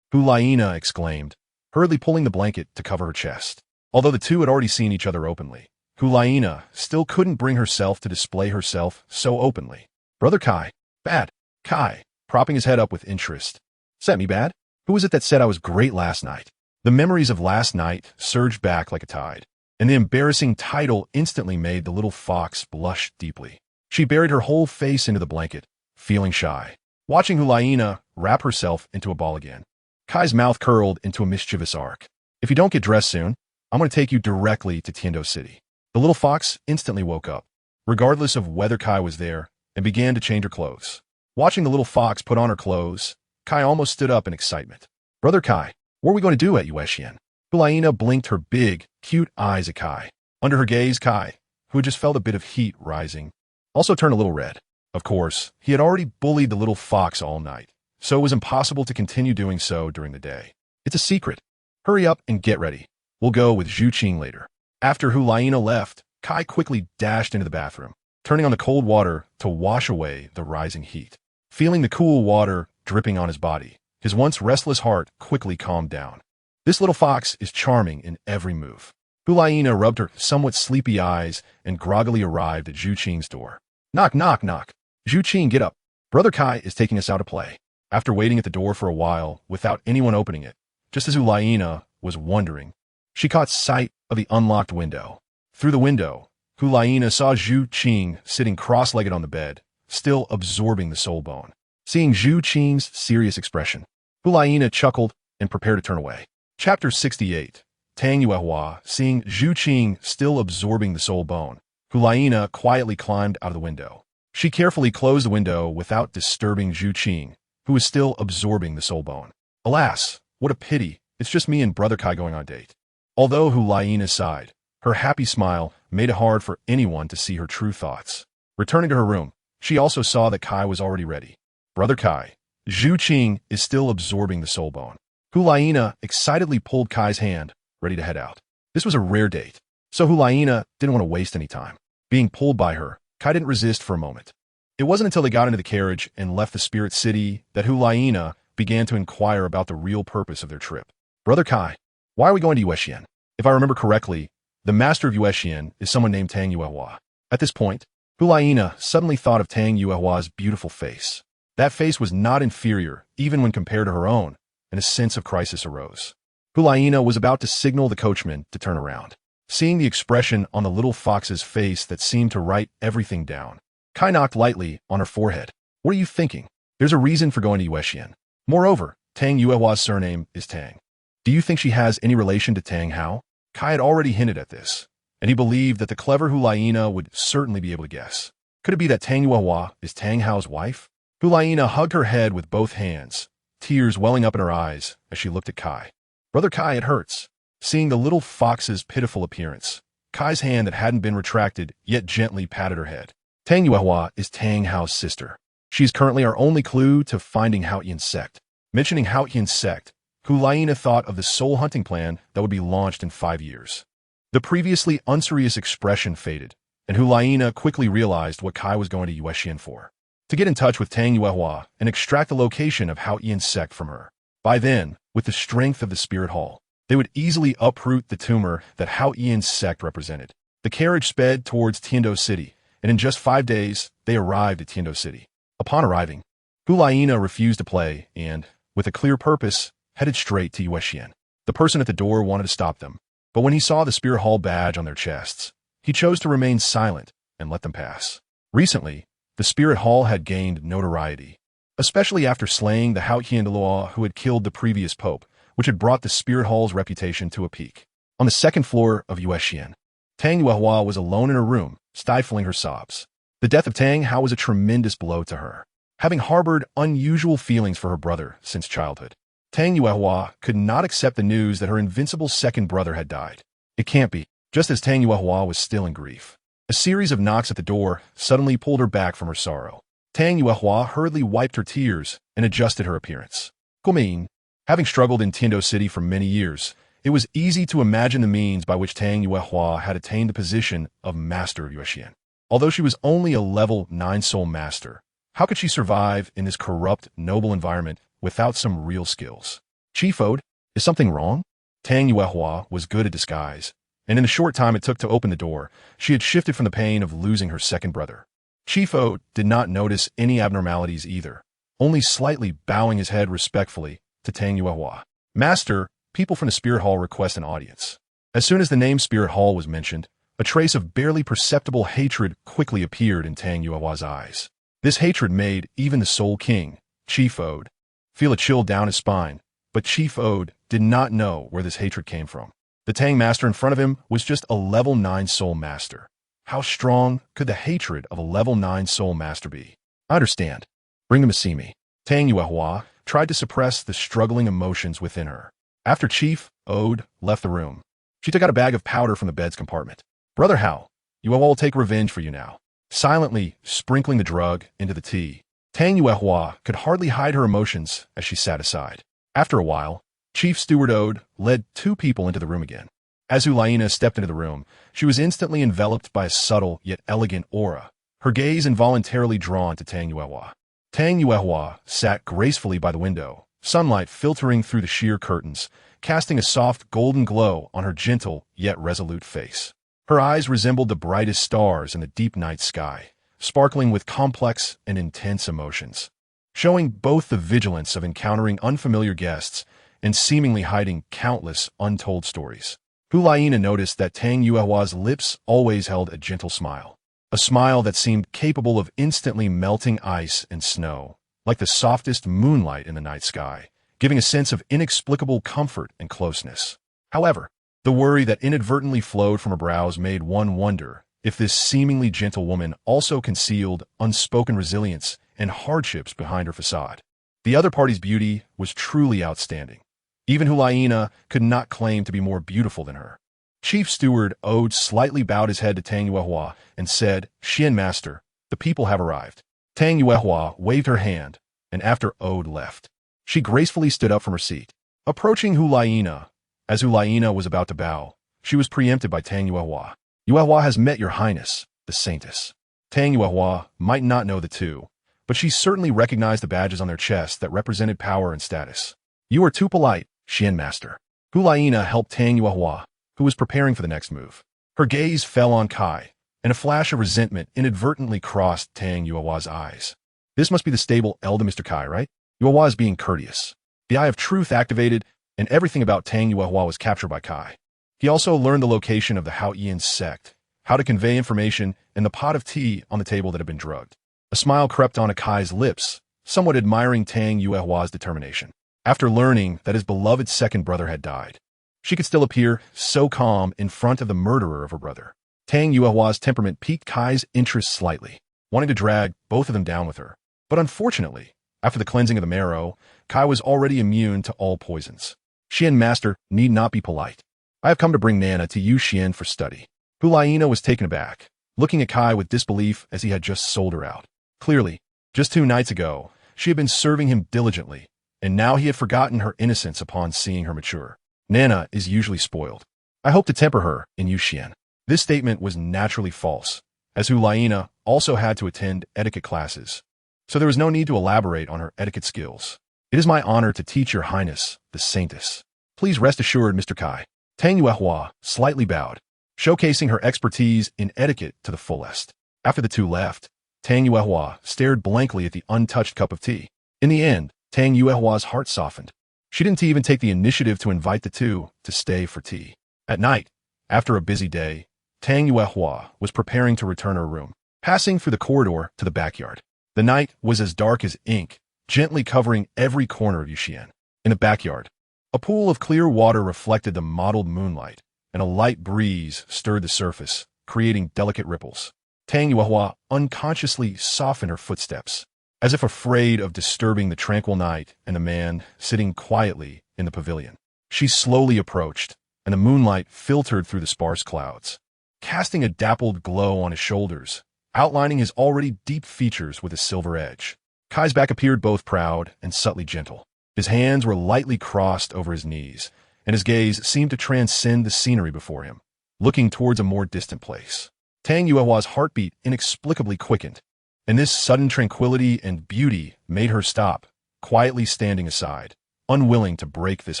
Hu Laina exclaimed, hurriedly pulling the blanket to cover her chest. Although the two had already seen each other openly, Hu Laina still couldn't bring herself to display herself so openly. "Brother Kai." "Bad." Kai, propping his head up with interest. "Set me bad? Who was it that said I was great last night?" The memories of last night surged back like a tide, and the embarrassing title instantly made the little fox blush deeply. She buried her whole face into the blanket, feeling shy, watching Hu Laina wrap herself into a ball again. Kai's mouth curled into a mischievous arc. "If you don't get dressed soon, I'm going to take you directly to Tiando City." The little fox instantly woke up. regardless of whether Kai was there, and began to change her clothes. Watching the little fox put on her clothes, Kai almost stood up in excitement. "Brother Kai, what are we going to do at Yuexian?" Hulaina blinked her big, cute eyes at Kai. Under her gaze, Kai, who had just felt a bit of heat rising, also turned a little red. Of course, he had already bullied the little fox all night, so it was impossible to continue doing so during the day. "It's a secret. Hurry up and get ready. We'll go with Zhu Qing later." After Hulaina left, Kai quickly dashed into the bathroom, turning on the cold water to wash away the rising heat. Feeling the cool water dripping on his body, his once restless heart quickly calmed down. This little fox is charming in every move. Hulaina rubbed her somewhat sleepy eyes and groggily arrived at Zhu Qing's door. "Knock, knock, knock. Zhu Qing, get up. Brother Kai is taking us out to play." After waiting at the door for a while without anyone opening it, just as Hulaina was wondering, she caught sight of the unlocked window. Through the window, Hulaina saw Zhu Qing sitting cross-legged on the bed, still absorbing the soul bone. Seeing Zhu Qing's serious expression, Hulaina chuckled and prepared to turn away. Chapter 68. Tang Yuehua. Seeing Zhu Qing still absorbing the soul bone, Hulaina quietly climbed out of the window. She carefully closed the window without disturbing Zhu Qing, who was still absorbing the soul bone. Alas, what a pity, it's just me and Brother Kai going on a date. Although Hulaina sighed, her happy smile made it hard for anyone to see her true thoughts. Returning to her room, she also saw that Kai was already ready. "Brother Kai, Zhu Qing is still absorbing the soul bone." Hulaina excitedly pulled Kai's hand, ready to head out. This was a rare date, so Hulaina didn't want to waste any time. Being pulled by her, Kai didn't resist for a moment. It wasn't until they got into the carriage and left the spirit city that Hulaina began to inquire about the real purpose of their trip. "Brother Kai, why are we going to Yuexian?" If I remember correctly, the master of Yuexian is someone named Tang Yuehua. At this point, Hulaina suddenly thought of Tang Yuehua's beautiful face. That face was not inferior, even when compared to her own, and a sense of crisis arose. Hulaina was about to signal the coachman to turn around. Seeing the expression on the little fox's face that seemed to write everything down, Kai knocked lightly on her forehead. "What are you thinking? There's a reason for going to Yuexian. Moreover, Tang Yuehua's surname is Tang. Do you think she has any relation to Tang Hao?" Kai had already hinted at this, and he believed that the clever Hulaina would certainly be able to guess. Could it be that Tang Yuehua is Tang Hao's wife? Hulaina hugged her head with both hands, tears welling up in her eyes as she looked at Kai. "Brother Kai, it hurts." Seeing the little fox's pitiful appearance, Kai's hand that hadn't been retracted yet gently patted her head. "Tang Yuehua is Tang Hao's sister. She is currently our only clue to finding Haotian's sect." Mentioning Haotian's sect, Hulaina thought of the soul hunting plan that would be launched in 5 years. The previously unserious expression faded, and Hulaina quickly realized what Kai was going to Yuexian for. To get in touch with Tang Yuehua and extract the location of Haotian's sect from her. By then, with the strength of the spirit hall, they would easily uproot the tumor that Haotian's sect represented. The carriage sped towards Tiando City, and in just 5 days, they arrived at Tiando City. Upon arriving, Hulaina refused to play and, with a clear purpose, headed straight to Yuexian. The person at the door wanted to stop them, but when he saw the Spirit Hall badge on their chests, he chose to remain silent and let them pass. Recently, the Spirit Hall had gained notoriety, especially after slaying the Haotian Douluo who had killed the previous pope, which had brought the Spirit Hall's reputation to a peak. On the second floor of Yuexian, Tang Yuehua was alone in her room, stifling her sobs. The death of Tang Hao was a tremendous blow to her, having harbored unusual feelings for her brother since childhood. Tang Yuehua could not accept the news that her invincible second brother had died. It can't be. Just as Tang Yuehua was still in grief, a series of knocks at the door suddenly pulled her back from her sorrow. Tang Yuehua hurriedly wiped her tears and adjusted her appearance. Guoming, having struggled in Tiando City for many years, it was easy to imagine the means by which Tang Yuehua had attained the position of Master of Yuexian. Although she was only a level 9 soul master, how could she survive in this corrupt, noble environment without some real skills? Chief Ode, is something wrong? Tang Yuehua was good at disguise, and in the short time it took to open the door, she had shifted from the pain of losing her second brother. Chief Ode did not notice any abnormalities either, only slightly bowing his head respectfully to Tang Yuehua. "Master, people from the Spirit Hall request an audience." As soon as the name Spirit Hall was mentioned, a trace of barely perceptible hatred quickly appeared in Tang Yuehua's eyes. This hatred made even the Soul King, Chief Ode, feel a chill down his spine, but Chief Ode did not know where this hatred came from. The Tang Master in front of him was just a level 9 soul master. How strong could the hatred of a level 9 soul master be? I understand. Bring them to see me. Tang Yuehua tried to suppress the struggling emotions within her. After Chief Ode left the room, she took out a bag of powder from the bed's compartment. Brother Hao, Yuehua will take revenge for you now. Silently sprinkling the drug into the tea, Tang Yuehua could hardly hide her emotions as she sat aside. After a while, Chief Steward Ode led 2 people into the room again. As Hulaina stepped into the room, she was instantly enveloped by a subtle yet elegant aura, her gaze involuntarily drawn to Tang Yuehua. Tang Yuehua sat gracefully by the window, sunlight filtering through the sheer curtains, casting a soft golden glow on her gentle yet resolute face. Her eyes resembled the brightest stars in the deep night sky, sparkling with complex and intense emotions, showing both the vigilance of encountering unfamiliar guests and seemingly hiding countless untold stories. Hulaina noticed that Tang Yuehua's lips always held a gentle smile, a smile that seemed capable of instantly melting ice and snow, like the softest moonlight in the night sky, giving a sense of inexplicable comfort and closeness. However, the worry that inadvertently flowed from her brows made one wonder if this seemingly gentle woman also concealed unspoken resilience and hardships behind her facade. The other party's beauty was truly outstanding. Even Hulaina could not claim to be more beautiful than her. Chief Steward Ode slightly bowed his head to Tang Yuehua and said, Qian Master, the people have arrived. Tang Yuehua waved her hand, and after Ode left, she gracefully stood up from her seat. Approaching Hulaina, as Hulaina was about to bow, she was preempted by Tang Yuehua. Yuehua has met your highness, the saintess. Tang Yuehua might not know the two, but she certainly recognized the badges on their chests that represented power and status. You are too polite, Qian Master. Hulaina helped Tang Yuehua, who was preparing for the next move. Her gaze fell on Kai, and a flash of resentment inadvertently crossed Tang Yuehua's eyes. This must be the stable elder Mr. Kai, right? Yuehua is being courteous. The Eye of Truth activated, and everything about Tang Yuehua was captured by Kai. He also learned the location of the Hao Ian sect, how to convey information, and the pot of tea on the table that had been drugged. A smile crept onto Kai's lips, somewhat admiring Tang Yuehua's determination. After learning that his beloved second brother had died, she could still appear so calm in front of the murderer of her brother. Tang Yuehua's temperament piqued Kai's interest slightly, wanting to drag both of them down with her. But unfortunately, after the cleansing of the marrow, Kai was already immune to all poisons. Qian Master need not be polite. I have come to bring Nana to you, Qian, for study. Hulaina was taken aback, looking at Kai with disbelief as he had just sold her out. Clearly, just 2 nights ago, she had been serving him diligently, and now he had forgotten her innocence upon seeing her mature. Nana is usually spoiled. I hope to temper her in you, Qian. This statement was naturally false, as Hulaina also had to attend etiquette classes, so there was no need to elaborate on her etiquette skills. It is my honor to teach your highness, the saintess. Please rest assured, Mr. Kai. Tang Yuehua slightly bowed, showcasing her expertise in etiquette to the fullest. After the two left, Tang Yuehua stared blankly at the untouched cup of tea. In the end, Tang Yuehua's heart softened. She didn't even take the initiative to invite the two to stay for tea. At night, after a busy day, Tang Yuehua was preparing to return to her room, passing through the corridor to the backyard. The night was as dark as ink, gently covering every corner of Yuxian. In the backyard, a pool of clear water reflected the mottled moonlight, and a light breeze stirred the surface, creating delicate ripples. Tang Yuehua unconsciously softened her footsteps, as if afraid of disturbing the tranquil night and the man sitting quietly in the pavilion. She slowly approached, and the moonlight filtered through the sparse clouds, casting a dappled glow on his shoulders, outlining his already deep features with a silver edge. Kai's back appeared both proud and subtly gentle. His hands were lightly crossed over his knees, and his gaze seemed to transcend the scenery before him, looking towards a more distant place. Tang Yuehua's heartbeat inexplicably quickened, and this sudden tranquility and beauty made her stop, quietly standing aside, unwilling to break this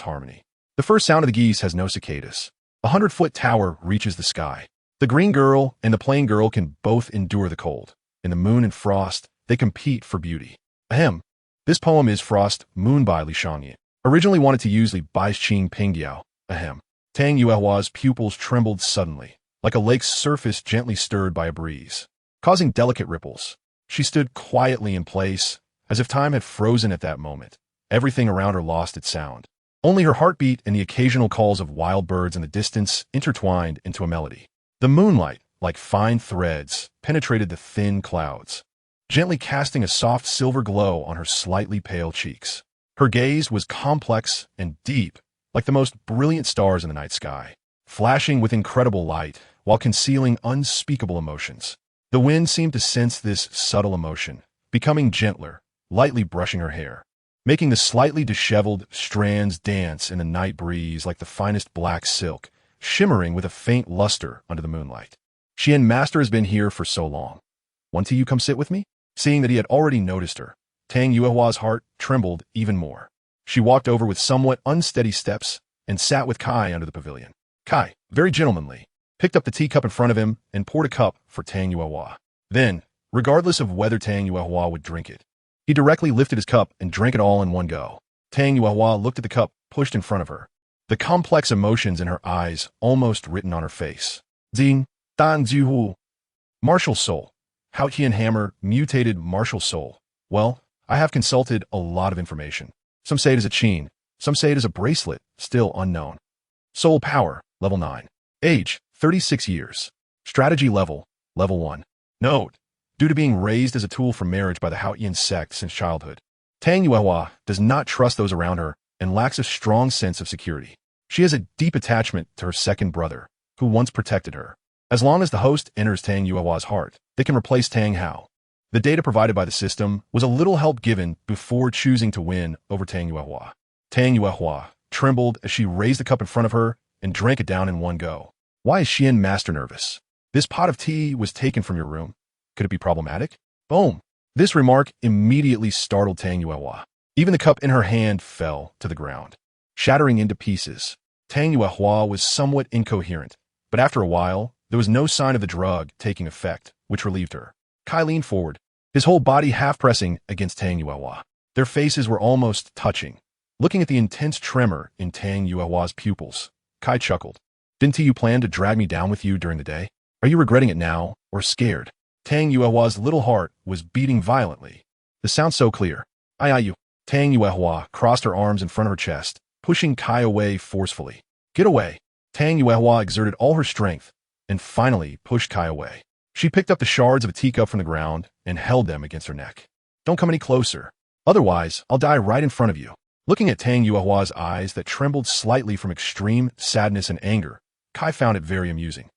harmony. The first sound of the geese has no cicadas. A 100-foot tower reaches the sky. The green girl and the plain girl can both endure the cold. In the moon and frost, they compete for beauty. Ahem. This poem is Frost Moon by Li Shangyi. Originally wanted to use Li Bai's Qing Pingdiao. Ahem. Tang Yuehua's pupils trembled suddenly, like a lake's surface gently stirred by a breeze, causing delicate ripples. She stood quietly in place, as if time had frozen at that moment. Everything around her lost its sound. Only her heartbeat and the occasional calls of wild birds in the distance intertwined into a melody. The moonlight like fine threads, penetrated the thin clouds, gently casting a soft silver glow on her slightly pale cheeks. Her gaze was complex and deep, like the most brilliant stars in the night sky, flashing with incredible light while concealing unspeakable emotions. The wind seemed to sense this subtle emotion, becoming gentler, lightly brushing her hair, making the slightly disheveled strands dance in the night breeze like the finest black silk, shimmering with a faint luster under the moonlight. Qian Master has been here for so long. Won't you come sit with me? Seeing that he had already noticed her, Tang Yuehua's heart trembled even more. She walked over with somewhat unsteady steps and sat with Kai under the pavilion. Kai, very gentlemanly, picked up the teacup in front of him and poured a cup for Tang Yuehua. Then, regardless of whether Tang Yuehua would drink it, he directly lifted his cup and drank it all in one go. Tang Yuehua looked at the cup pushed in front of her, the complex emotions in her eyes almost written on her face. Jing, Dan Jihu. Martial soul. Haotian hammer, mutated martial soul. Well, I have consulted a lot of information. Some say it is a chain, some say it is a bracelet, still unknown. Soul power, level 9. Age, 36 years. Strategy level, level 1. Note, due to being raised as a tool for marriage by the Haotian sect since childhood, Tang Yuehua does not trust those around her and lacks a strong sense of security. She has a deep attachment to her second brother, who once protected her. As long as the host enters Tang Yuehua's heart, they can replace Tang Hao. The data provided by the system was a little help given before choosing to win over Tang Yuehua. Tang Yuehua trembled as she raised the cup in front of her and drank it down in one go. Why is Qian Master nervous? This pot of tea was taken from your room. Could it be problematic? Boom! This remark immediately startled Tang Yuehua. Even the cup in her hand fell to the ground, shattering into pieces. Tang Yuehua was somewhat incoherent, but after a while, there was no sign of the drug taking effect, which relieved her. Kai leaned forward, his whole body half-pressing against Tang Yuehua. Their faces were almost touching. Looking at the intense tremor in Tang Yuehua's pupils, Kai chuckled. Didn't you plan to drag me down with you during the day? Are you regretting it now, or scared? Tang Yuehua's little heart was beating violently. This sounds so clear. You. Tang Yuehua crossed her arms in front of her chest, pushing Kai away forcefully. Get away. Tang Yuehua exerted all her strength, and finally pushed Kai away. She picked up the shards of a teacup from the ground and held them against her neck. Don't come any closer. Otherwise, I'll die right in front of you. Looking at Tang Yuehua's eyes that trembled slightly from extreme sadness and anger, Kai found it very amusing.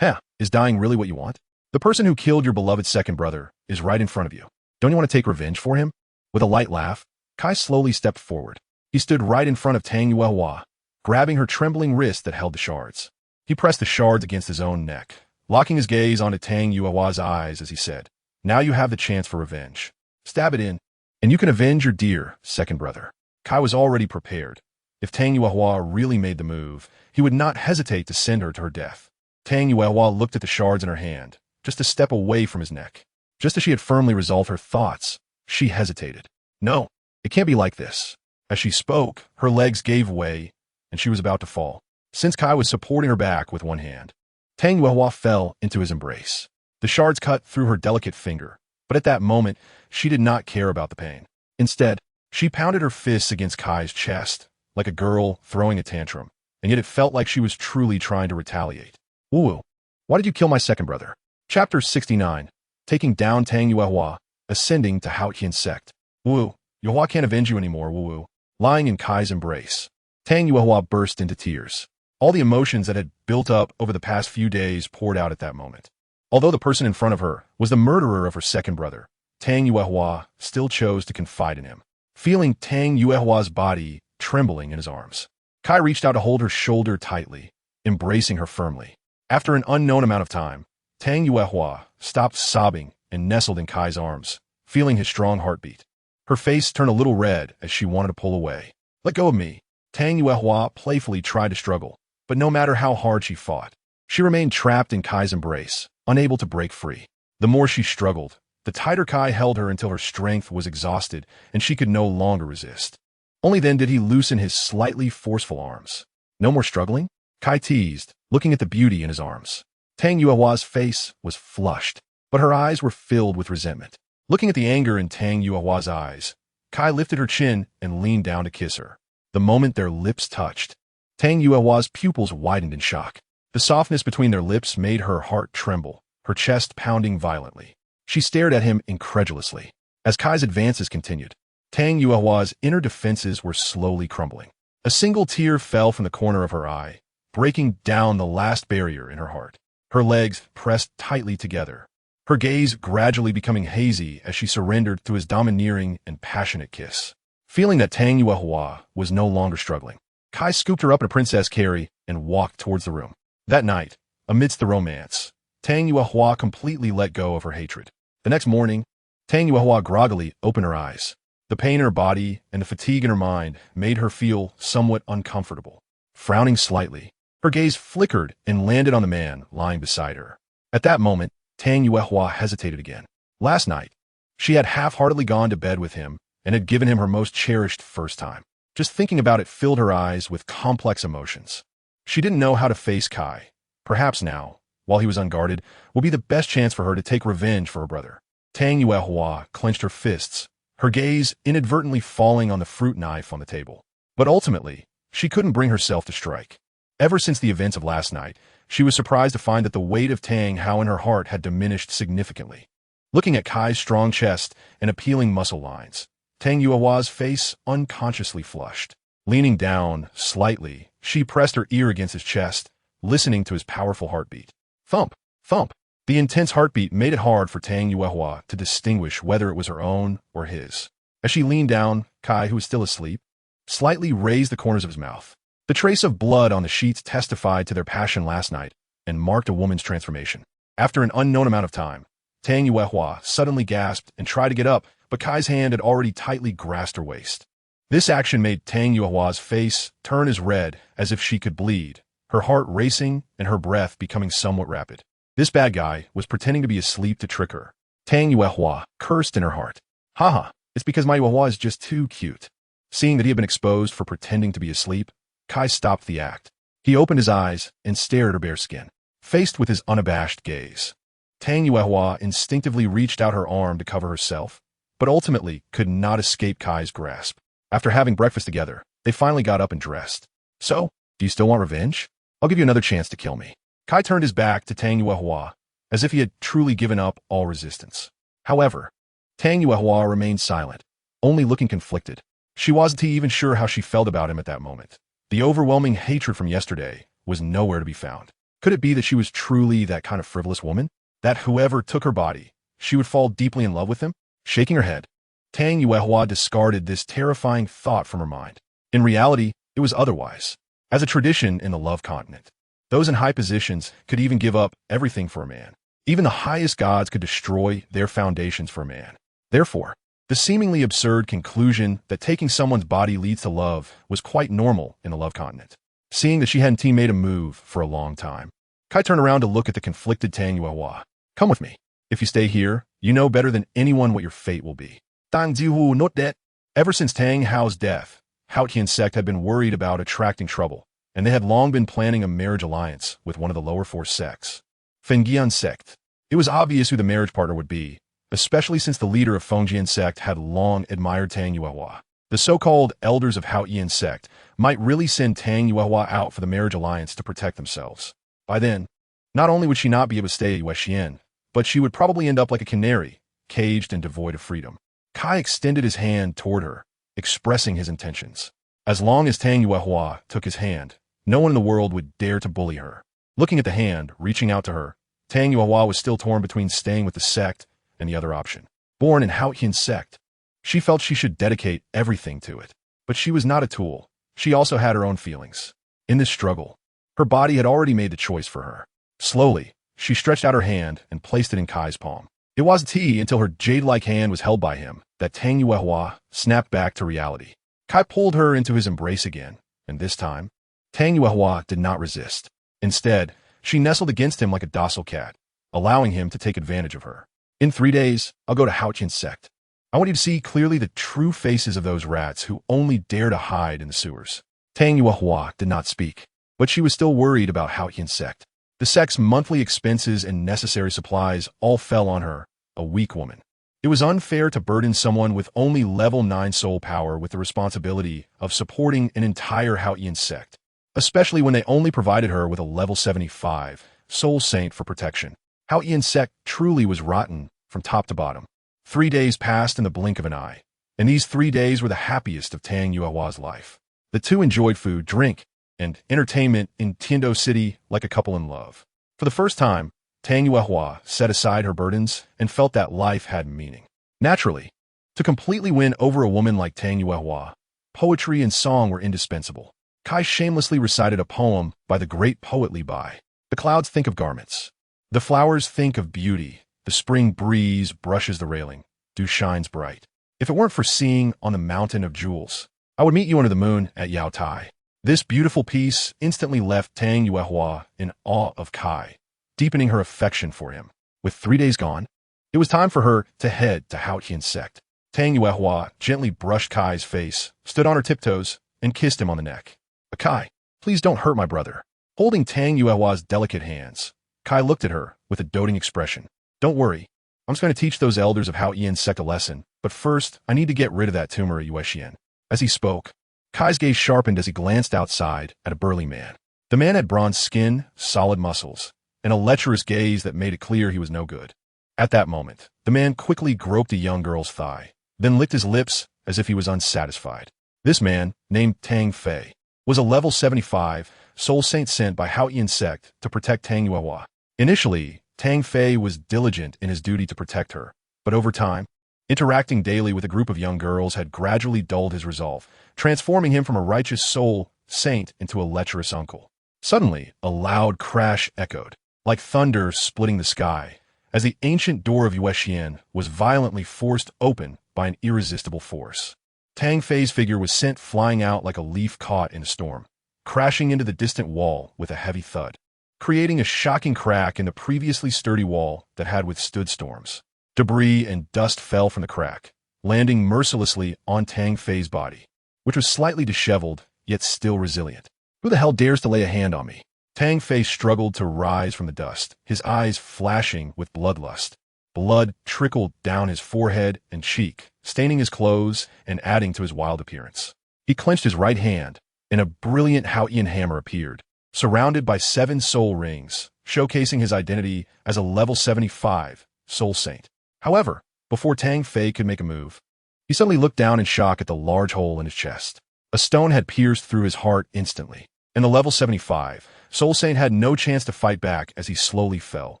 Is dying really what you want? The person who killed your beloved second brother is right in front of you. Don't you want to take revenge for him? With a light laugh, Kai slowly stepped forward. He stood right in front of Tang Yuehua, grabbing her trembling wrist that held the shards. He pressed the shards against his own neck, locking his gaze onto Tang Yuehua's eyes as he said, Now you have the chance for revenge. Stab it in, and you can avenge your dear second brother. Kai was already prepared. If Tang Yuehua really made the move, he would not hesitate to send her to her death. Tang Yuehua looked at the shards in her hand, just a step away from his neck. Just as she had firmly resolved her thoughts, she hesitated. No, it can't be like this. As she spoke, her legs gave way, and she was about to fall. Since Kai was supporting her back with one hand, Tang Yuehua fell into his embrace. The shards cut through her delicate finger, but at that moment, she did not care about the pain. Instead, she pounded her fists against Kai's chest, like a girl throwing a tantrum, and yet it felt like she was truly trying to retaliate. Wu, why did you kill my second brother? Chapter 69. Taking down Tang Yuehua, ascending to Haotian sect. Wu, Yuehua can't avenge you anymore, Wu. Lying in Kai's embrace, Tang Yuehua burst into tears. All the emotions that had built up over the past few days poured out at that moment. Although the person in front of her was the murderer of her second brother, Tang Yuehua still chose to confide in him. Feeling Tang Yuehua's body trembling in his arms, Kai reached out to hold her shoulder tightly, embracing her firmly. After an unknown amount of time, Tang Yuehua stopped sobbing and nestled in Kai's arms, feeling his strong heartbeat. Her face turned a little red as she wanted to pull away. Let go of me. Tang Yuehua playfully tried to struggle, but no matter how hard she fought, she remained trapped in Kai's embrace, unable to break free. The more she struggled, the tighter Kai held her until her strength was exhausted and she could no longer resist. Only then did he loosen his slightly forceful arms. No more struggling? Kai teased, looking at the beauty in his arms. Tang Yuehua's face was flushed, but her eyes were filled with resentment. Looking at the anger in Tang Yuehua's eyes, Kai lifted her chin and leaned down to kiss her. The moment their lips touched, Tang Yuehua's pupils widened in shock. The softness between their lips made her heart tremble, her chest pounding violently. She stared at him incredulously. As Kai's advances continued, Tang Yuehua's inner defenses were slowly crumbling. A single tear fell from the corner of her eye, breaking down the last barrier in her heart. Her legs pressed tightly together, her gaze gradually becoming hazy as she surrendered to his domineering and passionate kiss. Feeling that Tang Yuehua was no longer struggling, Kai scooped her up in a princess carry and walked towards the room. That night, amidst the romance, Tang Yuehua completely let go of her hatred. The next morning, Tang Yuehua groggily opened her eyes. The pain in her body and the fatigue in her mind made her feel somewhat uncomfortable. Frowning slightly, her gaze flickered and landed on the man lying beside her. At that moment, Tang Yuehua hesitated again. Last night, she had half-heartedly gone to bed with him and had given him her most cherished first time. Just thinking about it filled her eyes with complex emotions. She didn't know how to face Kai. Perhaps now, while he was unguarded, will be the best chance for her to take revenge for her brother. Tang Yuehua clenched her fists, her gaze inadvertently falling on the fruit knife on the table. But ultimately, she couldn't bring herself to strike. Ever since the events of last night, she was surprised to find that the weight of Tang Hao in her heart had diminished significantly. Looking at Kai's strong chest and appealing muscle lines, Tang Yuehua's face unconsciously flushed. Leaning down slightly, she pressed her ear against his chest, listening to his powerful heartbeat. Thump, thump. The intense heartbeat made it hard for Tang Yuehua to distinguish whether it was her own or his. As she leaned down, Kai, who was still asleep, slightly raised the corners of his mouth. The trace of blood on the sheets testified to their passion last night and marked a woman's transformation. After an unknown amount of time, Tang Yuehua suddenly gasped and tried to get up, but Kai's hand had already tightly grasped her waist. This action made Tang Yuehua's face turn as red as if she could bleed, her heart racing and her breath becoming somewhat rapid. This bad guy was pretending to be asleep to trick her. Tang Yuehua cursed in her heart. Haha, it's because my Yuehua is just too cute. Seeing that he had been exposed for pretending to be asleep, Kai stopped the act. He opened his eyes and stared at her bare skin. Faced with his unabashed gaze, Tang Yuehua instinctively reached out her arm to cover herself, but ultimately could not escape Kai's grasp. After having breakfast together, they finally got up and dressed. So, do you still want revenge? I'll give you another chance to kill me. Kai turned his back to Tang Yuehua, as if he had truly given up all resistance. However, Tang Yuehua remained silent, only looking conflicted. She wasn't even sure how she felt about him at that moment. The overwhelming hatred from yesterday was nowhere to be found. Could it be that she was truly that kind of frivolous woman? That whoever took her body, she would fall deeply in love with him? Shaking her head, Tang Yuehua discarded this terrifying thought from her mind. In reality, it was otherwise. As a tradition in the Love Continent, those in high positions could even give up everything for a man. Even the highest gods could destroy their foundations for a man. Therefore, the seemingly absurd conclusion that taking someone's body leads to love was quite normal in the Love Continent. Seeing that she hadn't made a move for a long time, Kai turned around to look at the conflicted Tang Yuehua. Come with me. If you stay here, you know better than anyone what your fate will be. Tang Jihu not that. Ever since Tang Hao's death, Qian sect had been worried about attracting trouble, and they had long been planning a marriage alliance with one of the lower four sects. Fengjian sect. It was obvious who the marriage partner would be, especially since the leader of Fengjian sect had long admired Tang Yuehua. The so-called elders of Qian sect might really send Tang Yuehua out for the marriage alliance to protect themselves. By then, not only would she not be able to stay at Qian, but she would probably end up like a canary, caged and devoid of freedom. Kai extended his hand toward her, expressing his intentions. As long as Tang Yuehua took his hand, no one in the world would dare to bully her. Looking at the hand, reaching out to her, Tang Yuehua was still torn between staying with the sect and the other option. Born in Qian sect, she felt she should dedicate everything to it. But she was not a tool. She also had her own feelings. In this struggle, her body had already made the choice for her. Slowly, she stretched out her hand and placed it in Kai's palm. It wasn't until her jade-like hand was held by him that Tang Yuehua snapped back to reality. Kai pulled her into his embrace again, and this time, Tang Yuehua did not resist. Instead, she nestled against him like a docile cat, allowing him to take advantage of her. In 3 days, I'll go to Qian sect. I want you to see clearly the true faces of those rats who only dare to hide in the sewers. Tang Yuehua did not speak, but she was still worried about Qian sect. The sect's monthly expenses and necessary supplies all fell on her, a weak woman. It was unfair to burden someone with only level 9 soul power with the responsibility of supporting an entire Qian sect. especially when they only provided her with a level 75 soul saint for protection. Qian sect truly was rotten from top to bottom. 3 days passed in the blink of an eye, and these 3 days were the happiest of Tang Yuehua's life. The two enjoyed food, drink, and entertainment in Tiando City like a couple in love. For the first time, Tang Yuehua set aside her burdens and felt that life had meaning. Naturally, to completely win over a woman like Tang Yuehua, poetry and song were indispensable. Kai shamelessly recited a poem by the great poet Li Bai. The clouds think of garments. The flowers think of beauty. The spring breeze brushes the railing. Dew shines bright. If it weren't for seeing on the mountain of jewels, I would meet you under the moon at Yao Tai. This beautiful piece instantly left Tang Yuehua in awe of Kai, deepening her affection for him. With 3 days gone, it was time for her to head to Qian sect. Tang Yuehua gently brushed Kai's face, stood on her tiptoes, and kissed him on the neck. Kai, please don't hurt my brother. Holding Tang Yuehua's delicate hands, Kai looked at her with a doting expression. Don't worry, I'm just going to teach those elders of Qian sect a lesson, but first, I need to get rid of that tumor at Yuexian. As he spoke, Kai's gaze sharpened as he glanced outside at a burly man. The man had bronze skin, solid muscles, and a lecherous gaze that made it clear he was no good. At that moment, the man quickly groped a young girl's thigh, then licked his lips as if he was unsatisfied. This man, named Tang Fei, was a level 75 soul saint sent by Qian sect to protect Tang Yuehua. Initially, Tang Fei was diligent in his duty to protect her, but over time, interacting daily with a group of young girls had gradually dulled his resolve, transforming him from a righteous soul saint into a lecherous uncle. Suddenly, a loud crash echoed, like thunder splitting the sky, as the ancient door of Yuexian was violently forced open by an irresistible force. Tang Fei's figure was sent flying out like a leaf caught in a storm, crashing into the distant wall with a heavy thud, creating a shocking crack in the previously sturdy wall that had withstood storms. Debris and dust fell from the crack, landing mercilessly on Tang Fei's body, which was slightly disheveled, yet still resilient. Who the hell dares to lay a hand on me? Tang Fei struggled to rise from the dust, his eyes flashing with bloodlust. Blood trickled down his forehead and cheek, staining his clothes and adding to his wild appearance. He clenched his right hand, and a brilliant Qian hammer appeared, surrounded by 7 soul rings, showcasing his identity as a level 75 soul saint. However, before Tang Fei could make a move, he suddenly looked down in shock at the large hole in his chest. A stone had pierced through his heart instantly, and the level 75 soul saint had no chance to fight back as he slowly fell,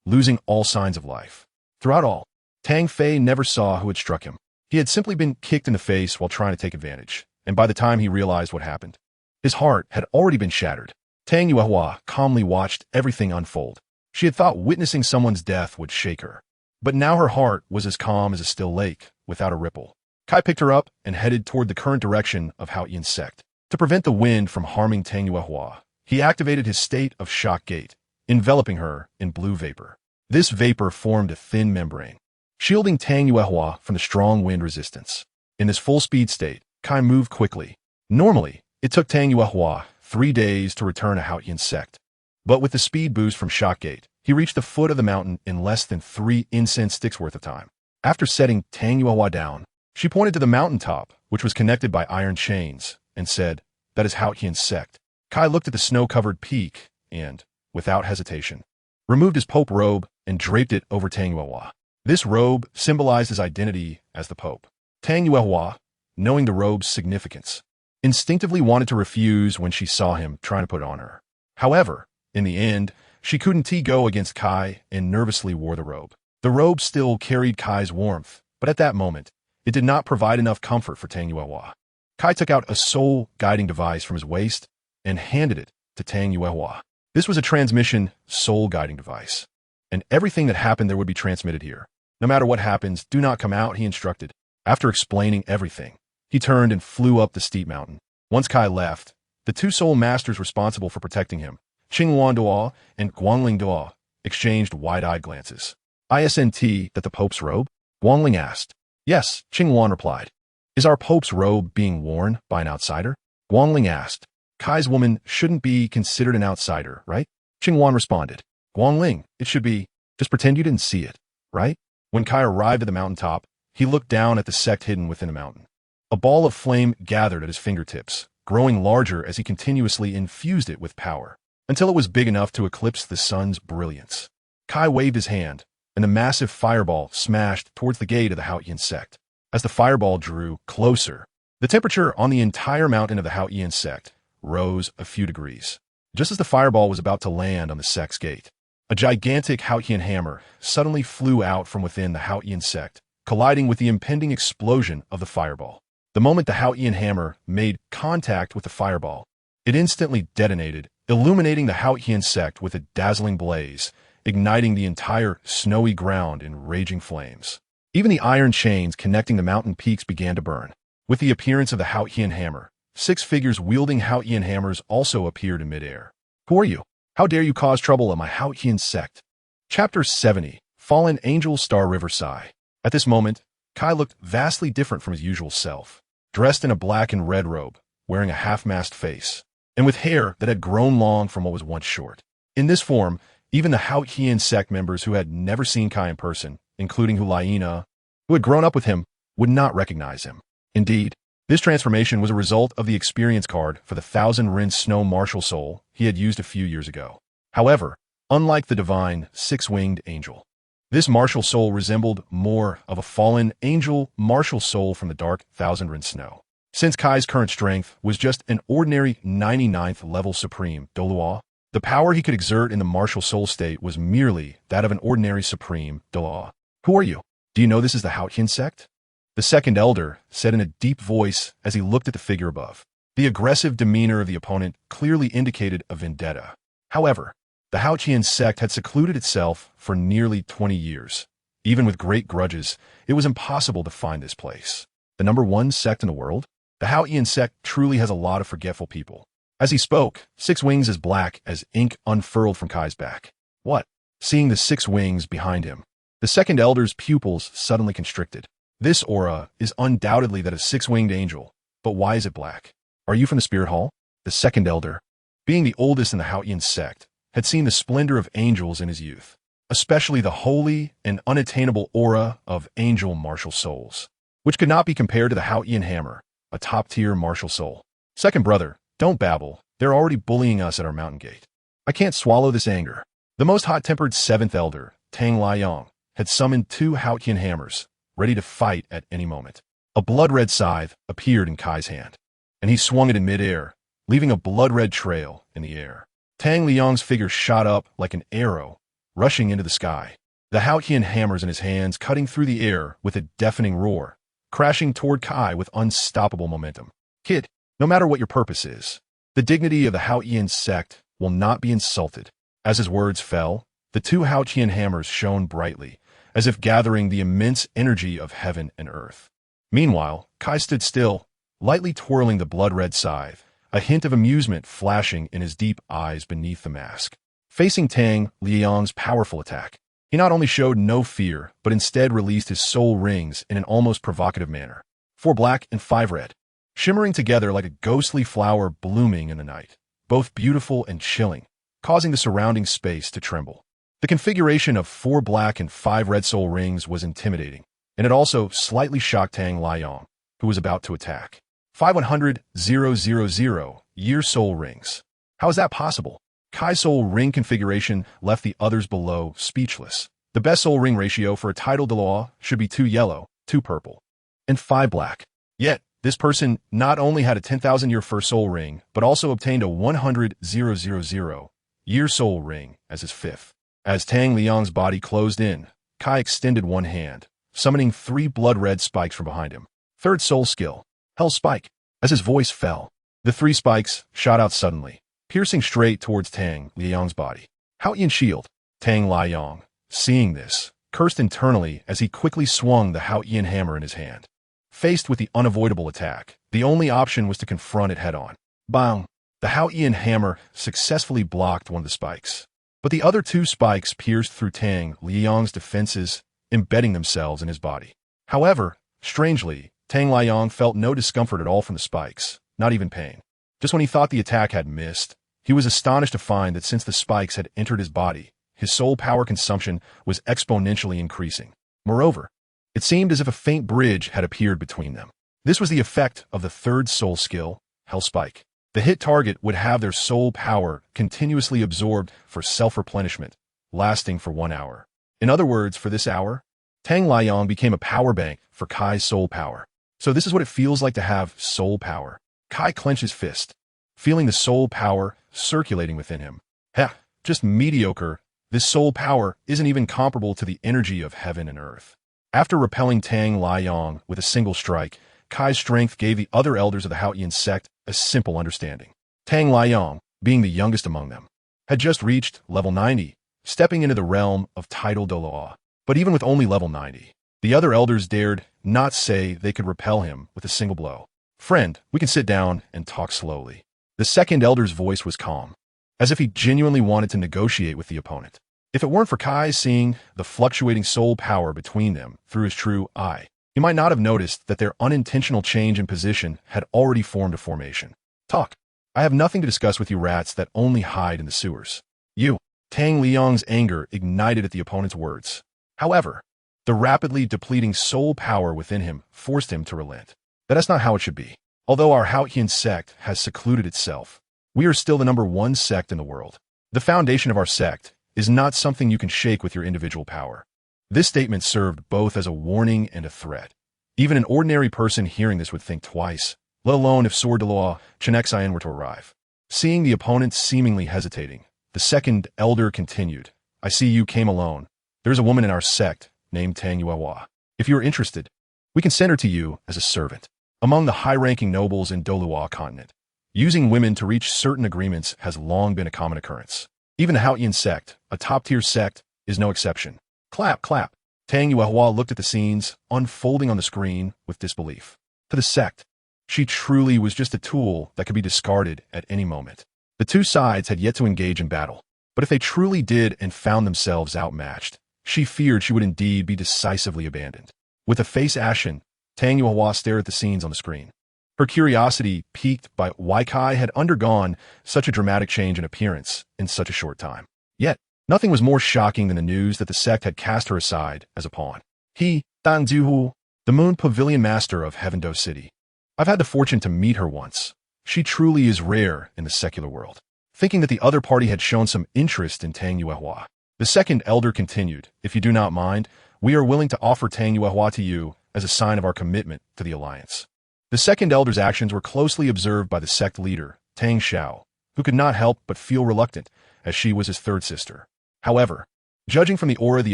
losing all signs of life. Throughout all, Tang Fei never saw who had struck him. He had simply been kicked in the face while trying to take advantage, and by the time he realized what happened, his heart had already been shattered. Tang Yuehua calmly watched everything unfold. She had thought witnessing someone's death would shake her, but now her heart was as calm as a still lake, without a ripple. Kai picked her up and headed toward the current direction of Qian sect. To prevent the wind from harming Tang Yuehua, he activated his state of shock gate, enveloping her in blue vapor. This vapor formed a thin membrane, shielding Tang Yuehua from the strong wind resistance. In this full-speed state, Kai moved quickly. Normally, it took Tang Yuehua 3 days to return to Qian sect, but with the speed boost from Shockgate, he reached the foot of the mountain in less than 3 incense sticks worth of time. After setting Tang Yuehua down, she pointed to the mountaintop, which was connected by iron chains, and said, "That is Qian sect." Kai looked at the snow-covered peak and, without hesitation, removed his pope robe and draped it over Tang Yuehua. This robe symbolized his identity as the pope. Tang Yuehua, knowing the robe's significance, instinctively wanted to refuse when she saw him trying to put it on her. However, in the end, she couldn't go against Kai and nervously wore the robe. The robe still carried Kai's warmth, but at that moment, it did not provide enough comfort for Tang Yuehua. Kai took out a soul-guiding device from his waist and handed it to Tang Yuehua. This was a transmission soul-guiding device, and everything that happened there would be transmitted here. No matter what happens, do not come out, he instructed. After explaining everything, he turned and flew up the steep mountain. Once Kai left, the 2 soul masters responsible for protecting him, Qinghuan Duo and Guangling Duo, exchanged wide-eyed glances. "Isn't that the Pope's robe?" Guangling asked. "Yes," Qinghuan replied. "Is our Pope's robe being worn by an outsider?" Guangling asked. "Kai's woman shouldn't be considered an outsider, right?" Qinghuan responded. "Guangling, it should be. Just pretend you didn't see it, right?" When Kai arrived at the mountaintop, he looked down at the sect hidden within the mountain. A ball of flame gathered at his fingertips, growing larger as he continuously infused it with power, until it was big enough to eclipse the sun's brilliance. Kai waved his hand, and the massive fireball smashed towards the gate of the Haotian sect. As the fireball drew closer, the temperature on the entire mountain of the Haotian sect rose a few degrees. Just as the fireball was about to land on the sect's gate, a gigantic Haotian hammer suddenly flew out from within the Haotian sect, colliding with the impending explosion of the fireball. The moment the Haotian hammer made contact with the fireball, it instantly detonated, illuminating the Haotian sect with a dazzling blaze, igniting the entire snowy ground in raging flames. Even the iron chains connecting the mountain peaks began to burn. With the appearance of the Haotian hammer, 6 figures wielding Haotian hammers also appeared in midair. Who are you? How dare you cause trouble in my Haotian sect? Chapter 70, Fallen Angel Star River Sigh. At this moment, Kai looked vastly different from his usual self, dressed in a black and red robe, wearing a half-masked face, and with hair that had grown long from what was once short. In this form, even the Haotian sect members who had never seen Kai in person, including Hulaina, who had grown up with him, would not recognize him. Indeed, this transformation was a result of the experience card for the 1,000 Rin Snow Martial Soul he had used a few years ago. However, unlike the divine six-winged angel, this martial soul resembled more of a fallen angel martial soul from the dark 1,000 Rin Snow. Since Kai's current strength was just an ordinary 99th level supreme Douluo, the power he could exert in the martial soul state was merely that of an ordinary supreme Douluo. Who are you? Do you know this is the Haotian sect? The second elder said in a deep voice as he looked at the figure above. The aggressive demeanor of the opponent clearly indicated a vendetta. However, the Haotian sect had secluded itself for nearly 20 years. Even with great grudges, it was impossible to find this place. The #1 sect in the world? The Haotian sect truly has a lot of forgetful people. As he spoke, 6 wings as black as ink unfurled from Kai's back. What? Seeing the 6 wings behind him, the second elder's pupils suddenly constricted. This aura is undoubtedly that of 6-winged angel, but why is it black? Are you from the spirit hall? The second elder, being the oldest in the Haotian sect, had seen the splendor of angels in his youth, especially the holy and unattainable aura of angel martial souls, which could not be compared to the Haotian hammer, a top-tier martial soul. Second brother, don't babble. They're already bullying us at our mountain gate. I can't swallow this anger. The most hot-tempered 7th elder, Tang Liang, had summoned 2 Haotian hammers, ready to fight at any moment. A blood-red scythe appeared in Kai's hand, and he swung it in mid-air, leaving a blood-red trail in the air. Tang Liang's figure shot up like an arrow, rushing into the sky. The Haotian hammers in his hands cutting through the air with a deafening roar, crashing toward Kai with unstoppable momentum. Kid, no matter what your purpose is, the dignity of the Haotian sect will not be insulted. As his words fell, the 2 Haotian hammers shone brightly, as if gathering the immense energy of heaven and earth. Meanwhile, Kai stood still, lightly twirling the blood-red scythe, a hint of amusement flashing in his deep eyes beneath the mask. Facing Tang Liang's powerful attack, he not only showed no fear, but instead released his soul rings in an almost provocative manner. 4 black and 5 red, shimmering together like a ghostly flower blooming in the night, both beautiful and chilling, causing the surrounding space to tremble. The configuration of 4 black and 5 red soul rings was intimidating, and it also slightly shocked Tang Liang, who was about to attack. 500,000 year soul rings. How is that possible? Kai's soul ring configuration left the others below speechless. The best soul ring ratio for a title Douluo should be 2 yellow, 2 purple, and 5 black. Yet, this person not only had a 10,000-year first soul ring, but also obtained a 100,000 year soul ring as his 5th. As Tang Liang's body closed in, Kai extended one hand, summoning 3 blood-red spikes from behind him. 3rd soul skill, Hell Spike. As his voice fell, the 3 spikes shot out suddenly, piercing straight towards Tang Liang's body. Haotian shield. Tang Liang, seeing this, cursed internally as he quickly swung the Haotian hammer in his hand. Faced with the unavoidable attack, the only option was to confront it head-on. Bang! The Haotian hammer successfully blocked one of the spikes, but the other 2 spikes pierced through Tang Liang's defenses, embedding themselves in his body. However, strangely, Tang Liang felt no discomfort at all from the spikes, not even pain. Just when he thought the attack had missed, he was astonished to find that since the spikes had entered his body, his soul power consumption was exponentially increasing. Moreover, it seemed as if a faint bridge had appeared between them. This was the effect of the 3rd soul skill, Hell Spike. The hit target would have their soul power continuously absorbed for self-replenishment, lasting for 1 hour. In other words, for this hour, Tang Liang became a power bank for Kai's soul power. So this is what it feels like to have soul power. Kai clenched his fist, feeling the soul power circulating within him. Heh, just mediocre. This soul power isn't even comparable to the energy of heaven and earth. After repelling Tang Liang with a single strike, Kai's strength gave the other elders of the Haotian sect a simple understanding. Tang Liang, being the youngest among them, had just reached level 90, stepping into the realm of tidal Douluo. But even with only level 90, the other elders dared not say they could repel him with a single blow. Friend, we can sit down and talk slowly. The second elder's voice was calm, as if he genuinely wanted to negotiate with the opponent. If it weren't for Kai seeing the fluctuating soul power between them through his true eye, he might not have noticed that their unintentional change in position had already formed a formation. Talk. I have nothing to discuss with you rats that only hide in the sewers. You. Tang Liang's anger ignited at the opponent's words. However, the rapidly depleting soul power within him forced him to relent. That's not how it should be. Although our Haotian sect has secluded itself, we are still the #1 sect in the world. The foundation of our sect is not something you can shake with your individual power. This statement served both as a warning and a threat. Even an ordinary person hearing this would think twice, let alone if Douluo Continent were to arrive. Seeing the opponent seemingly hesitating, the second elder continued, I see you came alone. There is a woman in our sect named Tang Yuehua. If you are interested, we can send her to you as a servant. Among the high-ranking nobles in Douluo Continent, using women to reach certain agreements has long been a common occurrence. Even the Haotian sect, a top-tier sect, is no exception. Clap, clap. Tang Yuehua looked at the scenes unfolding on the screen with disbelief. To the sect, she truly was just a tool that could be discarded at any moment. The two sides had yet to engage in battle, but if they truly did and found themselves outmatched, she feared she would indeed be decisively abandoned. With a face ashen, Tang Yuehua stared at the scenes on the screen. Her curiosity piqued by why Kai had undergone such a dramatic change in appearance in such a short time. Yet, nothing was more shocking than the news that the sect had cast her aside as a pawn. He, Dan Duhu, the Moon Pavilion Master of Heavendo City. I've had the fortune to meet her once. She truly is rare in the secular world. Thinking that the other party had shown some interest in Tang Yuehua, the second elder continued, if you do not mind, we are willing to offer Tang Yuehua to you as a sign of our commitment to the alliance. The second elder's actions were closely observed by the sect leader, Tang Xiao, who could not help but feel reluctant, as she was his third sister. However, judging from the aura the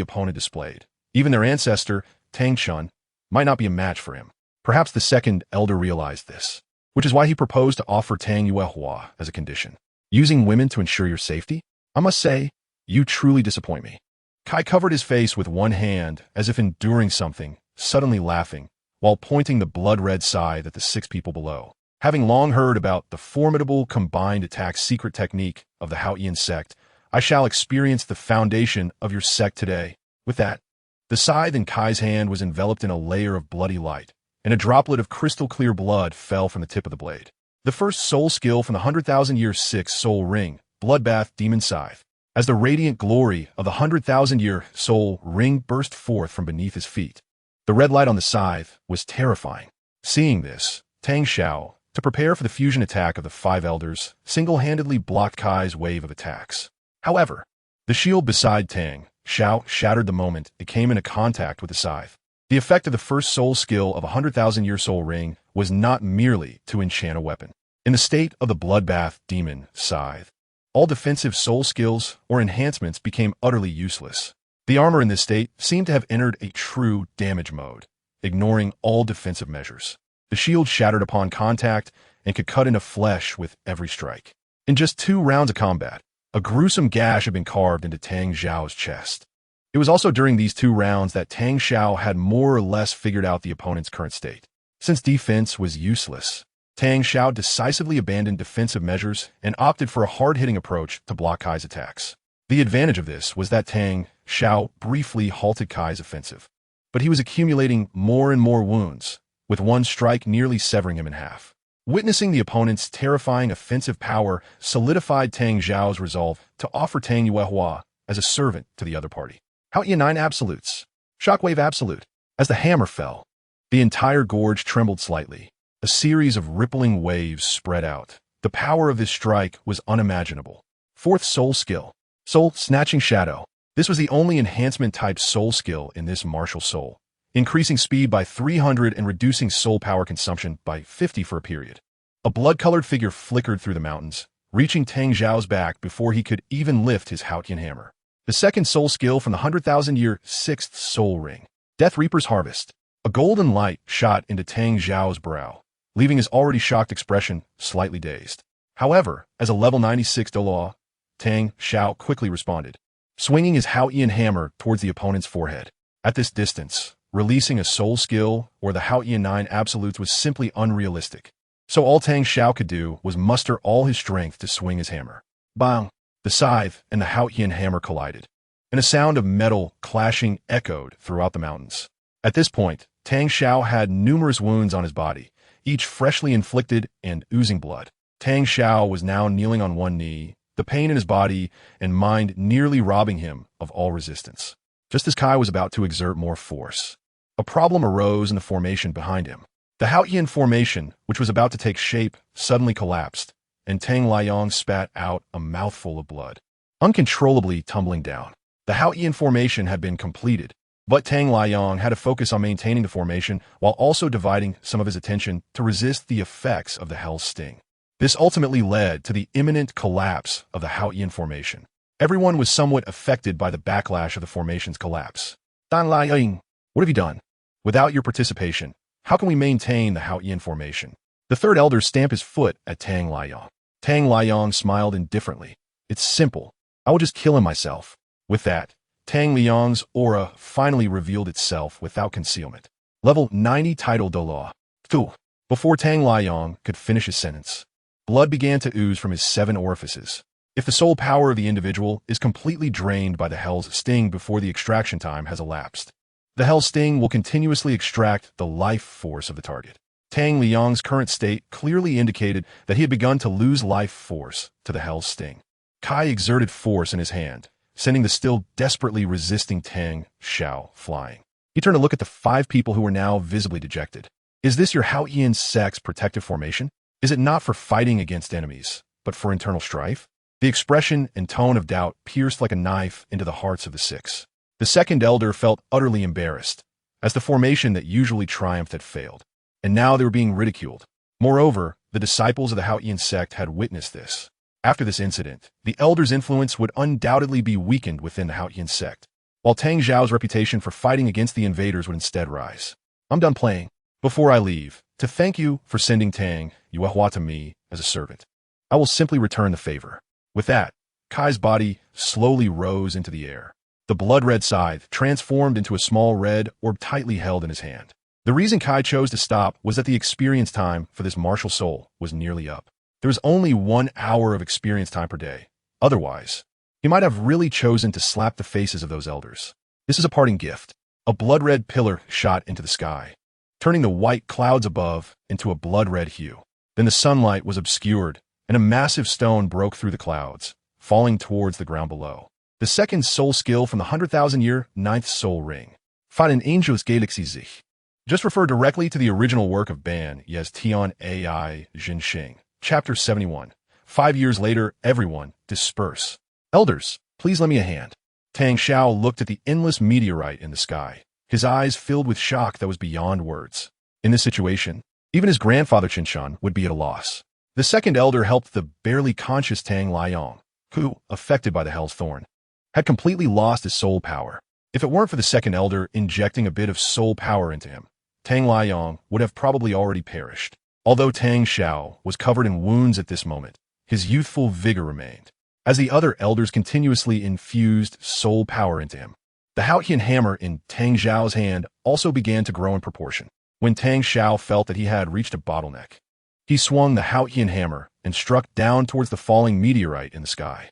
opponent displayed, even their ancestor, Tang Chun, might not be a match for him. Perhaps the second elder realized this, which is why he proposed to offer Tang Yuehua as a condition. Using women to ensure your safety? I must say, you truly disappoint me. Kai covered his face with one hand as if enduring something, suddenly laughing, while pointing the blood-red scythe at the 6 people below. Having long heard about the formidable combined attack secret technique of the Haotian sect, I shall experience the foundation of your sect today. With that, the scythe in Kai's hand was enveloped in a layer of bloody light, and a droplet of crystal-clear blood fell from the tip of the blade. The first soul skill from the 100,000-year 6 soul ring, Bloodbath Demon Scythe. As the radiant glory of the 100,000-year soul ring burst forth from beneath his feet, the red light on the scythe was terrifying. Seeing this, Tang Xiao, to prepare for the fusion attack of the 5 elders, single-handedly blocked Kai's wave of attacks. However, the shield beside Tang Xiao shattered the moment it came into contact with the scythe. The effect of the first soul skill of a 100,000-year soul ring was not merely to enchant a weapon. In the state of the Bloodbath Demon Scythe, all defensive soul skills or enhancements became utterly useless. The armor in this state seemed to have entered a true damage mode, ignoring all defensive measures. The shield shattered upon contact and could cut into flesh with every strike. In just 2 rounds of combat, a gruesome gash had been carved into Tang Xiao's chest. It was also during these 2 rounds that Tang Xiao had more or less figured out the opponent's current state. Since defense was useless, Tang Xiao decisively abandoned defensive measures and opted for a hard-hitting approach to block Kai's attacks. The advantage of this was that Tang Xiao briefly halted Kai's offensive, but he was accumulating more and more wounds, with one strike nearly severing him in half. Witnessing the opponent's terrifying offensive power solidified Tang Xiao's resolve to offer Tang Yuehua as a servant to the other party. Haotian 9 absolutes. Shockwave absolute. As the hammer fell, the entire gorge trembled slightly. A series of rippling waves spread out. The power of this strike was unimaginable. Fourth soul skill. Soul Snatching Shadow. This was the only enhancement-type soul skill in this martial soul, increasing speed by 300 and reducing soul power consumption by 50 for a period. A blood-colored figure flickered through the mountains, reaching Tang Zhao's back before he could even lift his Haotian hammer. The second soul skill from the 100,000-year sixth soul ring. Death Reaper's Harvest. A golden light shot into Tang Zhao's brow, leaving his already shocked expression slightly dazed. However, as a level 96 Douluo, Tang Zhao quickly responded, swinging his Haotian hammer towards the opponent's forehead. At this distance, releasing a soul skill or the Haotian 9 absolutes was simply unrealistic. So all Tang Zhao could do was muster all his strength to swing his hammer. Bang! The scythe and the Haotian hammer collided, and a sound of metal clashing echoed throughout the mountains. At this point, Tang Zhao had numerous wounds on his body, each freshly inflicted and oozing blood. Tang Zhao was now kneeling on one knee, the pain in his body and mind nearly robbing him of all resistance. Just as Kai was about to exert more force, a problem arose in the formation behind him. The Haotian formation, which was about to take shape, suddenly collapsed, and Tang Liang spat out a mouthful of blood, uncontrollably tumbling down. The Haotian formation had been completed, but Tang Liang had to focus on maintaining the formation while also dividing some of his attention to resist the effects of the Hell's Sting. This ultimately led to the imminent collapse of the Haotian formation. Everyone was somewhat affected by the backlash of the formation's collapse. Dan Liang, what have you done? Without your participation, how can we maintain the Haotian formation? The third elder stamped his foot at Tang Liang. Tang Liang smiled indifferently. It's simple. I will just kill him myself. With that, Tang Liang's aura finally revealed itself without concealment. Level 90 title Douluo. 2. Before Tang Liang could finish his sentence, blood began to ooze from his 7 orifices. If the soul power of the individual is completely drained by the Hell's Sting before the extraction time has elapsed, the Hell's Sting will continuously extract the life force of the target. Tang Liang's current state clearly indicated that he had begun to lose life force to the Hell's Sting. Kai exerted force in his hand, sending the still desperately resisting Tang Zhao flying. He turned to look at the 5 people who were now visibly dejected. Is this your Haotian sect's protective formation? Is it not for fighting against enemies, but for internal strife? The expression and tone of doubt pierced like a knife into the hearts of the 6. The second elder felt utterly embarrassed, as the formation that usually triumphed had failed, and now they were being ridiculed. Moreover, the disciples of the Haotian sect had witnessed this. After this incident, the elder's influence would undoubtedly be weakened within the Haotian sect, while Tang Zhao's reputation for fighting against the invaders would instead rise. I'm done playing. Before I leave, to thank you for sending Tang Yuehua to me as a servant, I will simply return the favor. With that, Kai's body slowly rose into the air. The blood-red scythe transformed into a small red orb tightly held in his hand. The reason Kai chose to stop was that the experience time for this martial soul was nearly up. There was only 1 hour of experience time per day. Otherwise, he might have really chosen to slap the faces of those elders. This is a parting gift. A blood-red pillar shot into the sky, turning the white clouds above into a blood-red hue. Then the sunlight was obscured, and a massive stone broke through the clouds, falling towards the ground below. The second soul skill from the 100,000-year 9th soul ring. Exquisite. Just refer directly to the original work of Ban Yes Tian Ai Jinxing, Chapter 71. 5 years later, everyone, disperse. Elders, please lend me a hand. Tang Zhao looked at the endless meteorite in the sky, his eyes filled with shock that was beyond words. In this situation, even his grandfather Qinshan would be at a loss. The second elder helped the barely conscious Tang Liang, who, affected by the Hell's Thorn, had completely lost his soul power. If it weren't for the second elder injecting a bit of soul power into him, Tang Liang would have probably already perished. Although Tang Zhao was covered in wounds at this moment, his youthful vigor remained, as the other elders continuously infused soul power into him. The Haotian hammer in Tang Zhao's hand also began to grow in proportion. When Tang Zhao felt that he had reached a bottleneck, he swung the Haotian hammer and struck down towards the falling meteorite in the sky.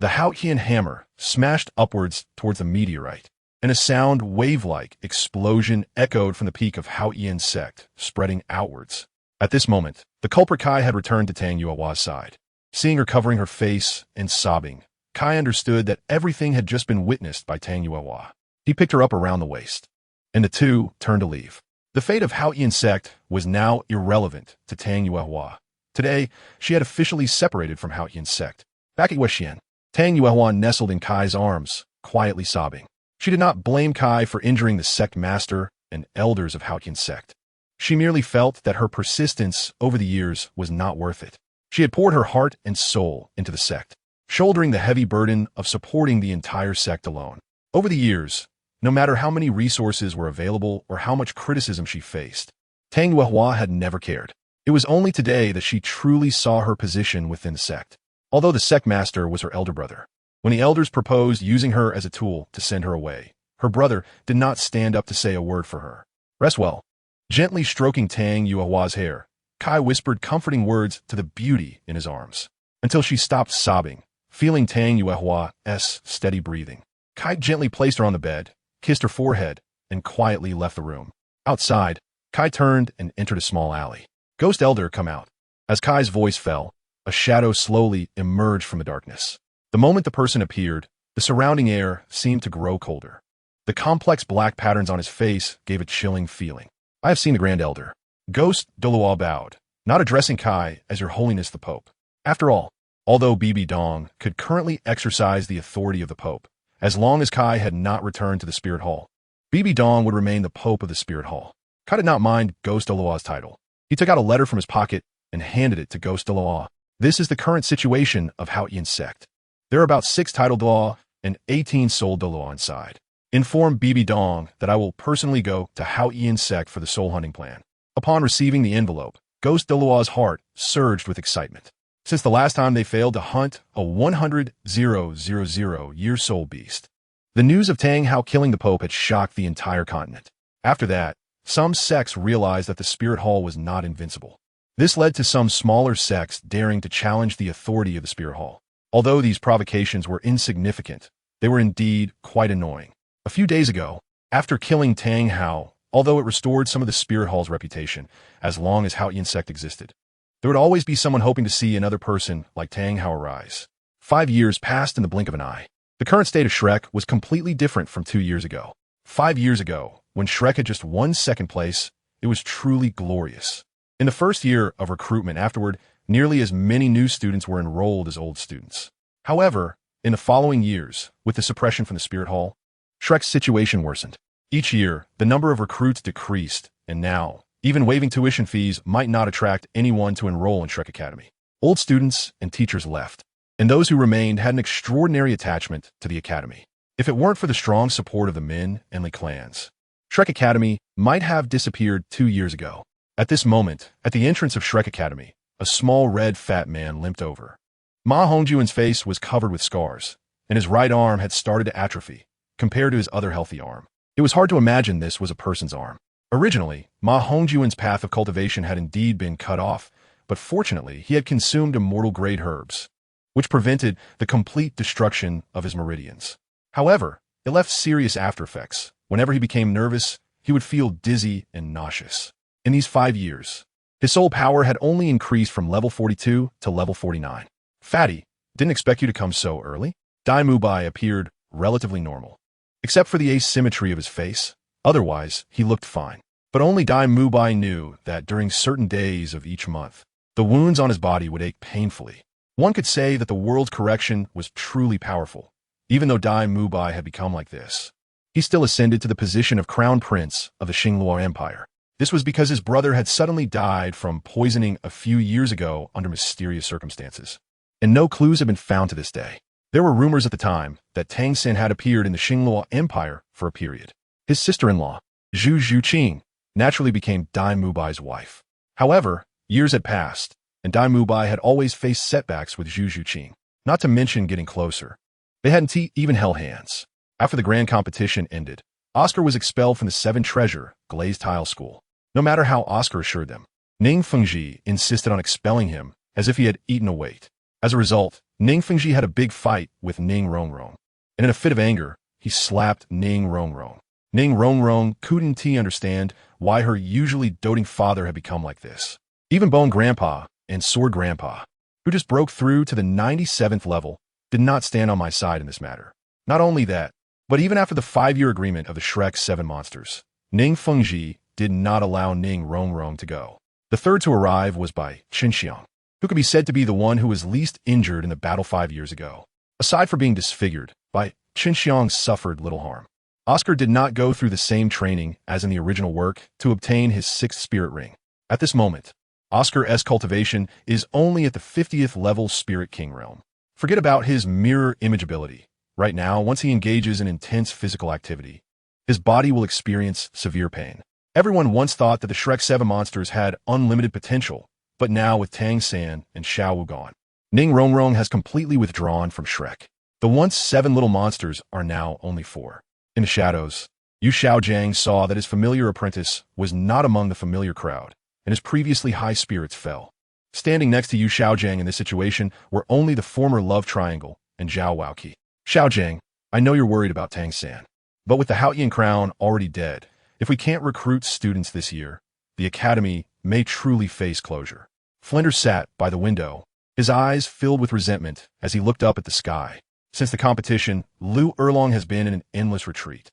The Haotian hammer smashed upwards towards the meteorite, and a sound wave-like explosion echoed from the peak of Haotian sect, spreading outwards. At this moment, the culprit Kai had returned to Tang Yuehua's side. Seeing her covering her face and sobbing, Kai understood that everything had just been witnessed by Tang Yuehua. He picked her up around the waist, and the two turned to leave. The fate of Haotian sect was now irrelevant to Tang Yuehua. Today, she had officially separated from Haotian sect. Back at Wuxian, Tang Yuehua nestled in Kai's arms, quietly sobbing. She did not blame Kai for injuring the sect master and elders of Haotian sect. She merely felt that her persistence over the years was not worth it. She had poured her heart and soul into the sect, shouldering the heavy burden of supporting the entire sect alone. Over the years, no matter how many resources were available or how much criticism she faced, Tang Yuehua had never cared. It was only today that she truly saw her position within the sect. Although the sect master was her elder brother, when the elders proposed using her as a tool to send her away, her brother did not stand up to say a word for her. Rest well. Gently stroking Tang Yuehua's hair, Kai whispered comforting words to the beauty in his arms, until she stopped sobbing, feeling Tang Yuehua's steady breathing. Kai gently placed her on the bed, kissed her forehead, and quietly left the room. Outside, Kai turned and entered a small alley. Ghost Elder, come out. As Kai's voice fell, a shadow slowly emerged from the darkness. The moment the person appeared, the surrounding air seemed to grow colder. The complex black patterns on his face gave a chilling feeling. I have seen the Grand Elder. Ghost Douluo bowed, not addressing Kai as Your Holiness the Pope. After all, although Bibi Dong could currently exercise the authority of the Pope, as long as Kai had not returned to the Spirit Hall, Bibi Dong would remain the Pope of the Spirit Hall. Kai did not mind Ghost Douluo's title. He took out a letter from his pocket and handed it to Ghost Douluo. This is the current situation of Haotian sect. There are about 6 title Douluo and 18 soul Douluo inside. Inform Bibi Dong that I will personally go to Haotian sect for the soul hunting plan. Upon receiving the envelope, Ghost Douluo's heart surged with excitement. Since the last time they failed to hunt a 100,000-year soul beast, the news of Tang Hao killing the Pope had shocked the entire continent. After that, some sects realized that the Spirit Hall was not invincible. This led to some smaller sects daring to challenge the authority of the Spirit Hall. Although these provocations were insignificant, they were indeed quite annoying. A few days ago, after killing Tang Hao, although it restored some of the Spirit Hall's reputation, as long as Haotian sect existed, there would always be someone hoping to see another person like Tang Hao arise. 5 years passed in the blink of an eye. The current state of Shrek was completely different from 2 years ago. 5 years ago, when Shrek had just won second place, it was truly glorious. In the first year of recruitment afterward, nearly as many new students were enrolled as old students. However, in the following years, with the suppression from the Spirit Hall, Shrek's situation worsened. Each year, the number of recruits decreased, and now, even waiving tuition fees might not attract anyone to enroll in Shrek Academy. Old students and teachers left, and those who remained had an extraordinary attachment to the academy. If it weren't for the strong support of the Min and Li clans, Shrek Academy might have disappeared 2 years ago. At this moment, at the entrance of Shrek Academy, a small red fat man limped over. Ma Hongjuan's face was covered with scars, and his right arm had started to atrophy, compared to his other healthy arm. It was hard to imagine this was a person's arm. Originally, Ma Hongjuan's path of cultivation had indeed been cut off, but fortunately he had consumed immortal-grade herbs, which prevented the complete destruction of his meridians. However, it left serious after-effects. Whenever he became nervous, he would feel dizzy and nauseous. In these 5 years, his soul power had only increased from level 42 to level 49. Fatty, didn't expect you to come so early. Dai Mubai appeared relatively normal, except for the asymmetry of his face. Otherwise, he looked fine. But only Dai Mubai knew that during certain days of each month, the wounds on his body would ache painfully. One could say that the world's correction was truly powerful. Even though Dai Mubai had become like this, he still ascended to the position of Crown Prince of the Xingluo Empire. This was because his brother had suddenly died from poisoning a few years ago under mysterious circumstances, and no clues have been found to this day. There were rumors at the time that Tang Xin had appeared in the Xingluo Empire for a period. His sister-in-law, Zhu Zhuqing, naturally became Dai Mubai's wife. However, years had passed, and Dai Mubai had always faced setbacks with Zhu Zhuqing, not to mention getting closer. They hadn't even held hands. After the grand competition ended, Oscar was expelled from the 7 Treasure Glazed Tile School. No matter how Oscar assured them, Ning Fengji insisted on expelling him as if he had eaten a weight. As a result, Ning Fengji had a big fight with Ning Rongrong, and in a fit of anger, he slapped Ning Rongrong. Ning Rongrong couldn't understand why her usually doting father had become like this. Even Bone Grandpa and Sword Grandpa, who just broke through to the 97th level, did not stand on my side in this matter. Not only that, but even after the 5-year agreement of the Shrek 7 monsters, Ning Fengji did not allow Ning Rongrong to go. The third to arrive was by Qin, who could be said to be the one who was least injured in the battle 5 years ago. Aside from being disfigured, by Qin suffered little harm. Oscar did not go through the same training as in the original work to obtain his 6th spirit ring. At this moment, Oscar's cultivation is only at the 50th level Spirit King realm. Forget about his mirror image ability. Right now, once he engages in intense physical activity, his body will experience severe pain. Everyone once thought that the Shrek 7 monsters had unlimited potential, but now with Tang San and Xiao Wu gone, Ning Rongrong has completely withdrawn from Shrek. The once 7 little monsters are now only 4. In the shadows, Yu Xiaojiang saw that his familiar apprentice was not among the familiar crowd, and his previously high spirits fell. Standing next to Yu Xiaojiang in this situation were only the former love triangle and Zhao Waoqi. Xiaojiang, I know you're worried about Tang San, but with the Haoyan crown already dead, if we can't recruit students this year, the academy may truly face closure. Flinders sat by the window, his eyes filled with resentment as he looked up at the sky. Since the competition, Lu Erlong has been in an endless retreat.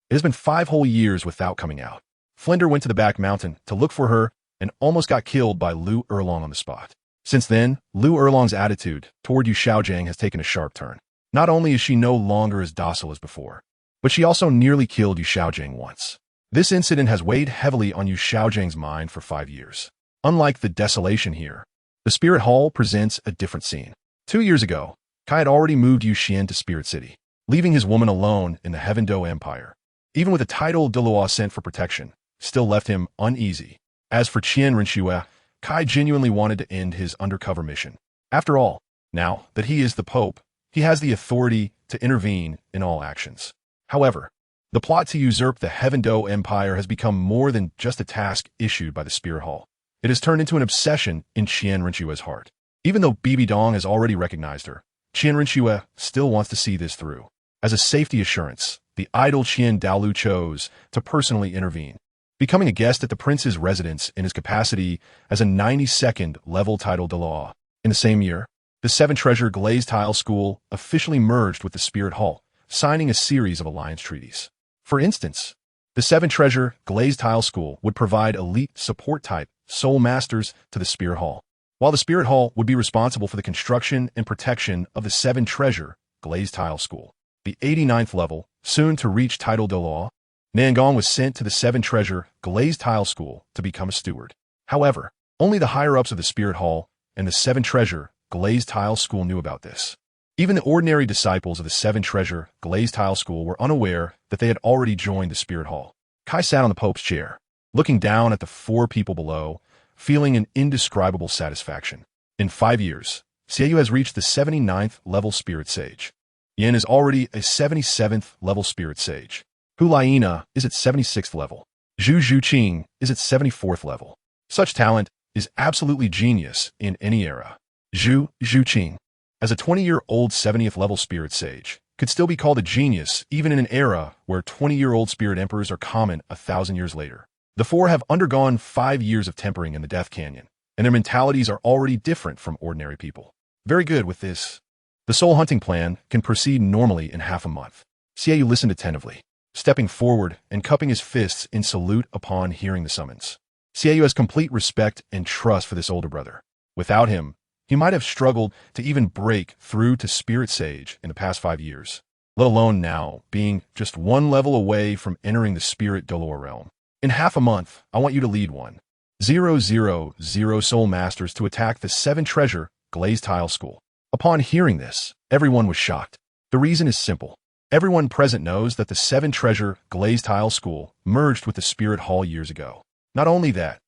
It has been 5 whole years without coming out. Flinder went to the back mountain to look for her and almost got killed by Lu Erlong on the spot. Since then, Lu Erlong's attitude toward Yu Xiaojiang has taken a sharp turn. Not only is she no longer as docile as before, but she also nearly killed Yu Xiaojiang once. This incident has weighed heavily on Yu Xiaojiang's mind for 5 years. Unlike the desolation here, the Spirit Hall presents a different scene. 2 years ago, Kai had already moved Yu Xian to Spirit City, leaving his woman alone in the Heaven Do Empire. Even with the title Douluo sent for protection, still left him uneasy. As for Qian Renxue, Kai genuinely wanted to end his undercover mission. After all, now that he is the Pope, he has the authority to intervene in all actions. However, the plot to usurp the Heaven Do Empire has become more than just a task issued by the Spirit Hall. It has turned into an obsession in Qian Renshue's heart. Even though Bibi Dong has already recognized her, Qian Renxue still wants to see this through. As a safety assurance, the idol Qian Daolu chose to personally intervene, becoming a guest at the prince's residence in his capacity as a 92nd level title de law. In the same year, the 7 Treasure Glazed Tile School officially merged with the Spirit Hall, signing a series of alliance treaties. For instance, the 7 Treasure Glazed Tile School would provide elite support-type soul masters to the Spirit Hall, while the Spirit Hall would be responsible for the construction and protection of the 7 Treasure Glazed Tile School. The 89th level, soon to reach title de law, Nangong was sent to the 7 Treasure Glazed Tile School to become a steward. However, only the higher-ups of the Spirit Hall and the 7 Treasure Glazed Tile School knew about this. Even the ordinary disciples of the 7 Treasure Glazed Tile School were unaware that they had already joined the Spirit Hall. Kai sat on the Pope's chair, looking down at the 4 people below, feeling an indescribable satisfaction. In 5 years, Xiaoyu has reached the 79th level Spirit Sage. Yin is already a 77th level Spirit Sage. Hu Laina is at 76th level. Zhu Zhuqing is at 74th level. Such talent is absolutely genius in any era. Zhu Zhuqing, as a 20-year-old 70th level Spirit Sage, could still be called a genius even in an era where 20-year-old Spirit Emperors are common 1,000 years later. The 4 have undergone 5 years of tempering in the Death Canyon, and their mentalities are already different from ordinary people. Very good with this. The soul hunting plan can proceed normally in half a month. Xiaoyu listened attentively, stepping forward and cupping his fists in salute upon hearing the summons. Xiaoyu has complete respect and trust for this older brother. Without him, he might have struggled to even break through to Spirit Sage in the past 5 years, let alone now being just 1 level away from entering the Spirit Douluo realm. In half a month, I want you to lead 1,000 soul masters to attack the 7 Treasure Glazed Tile School. Upon hearing this, everyone was shocked. The reason is simple. Everyone present knows that the 7 Treasure Glazed Tile School merged with the Spirit Hall years ago. Not only that,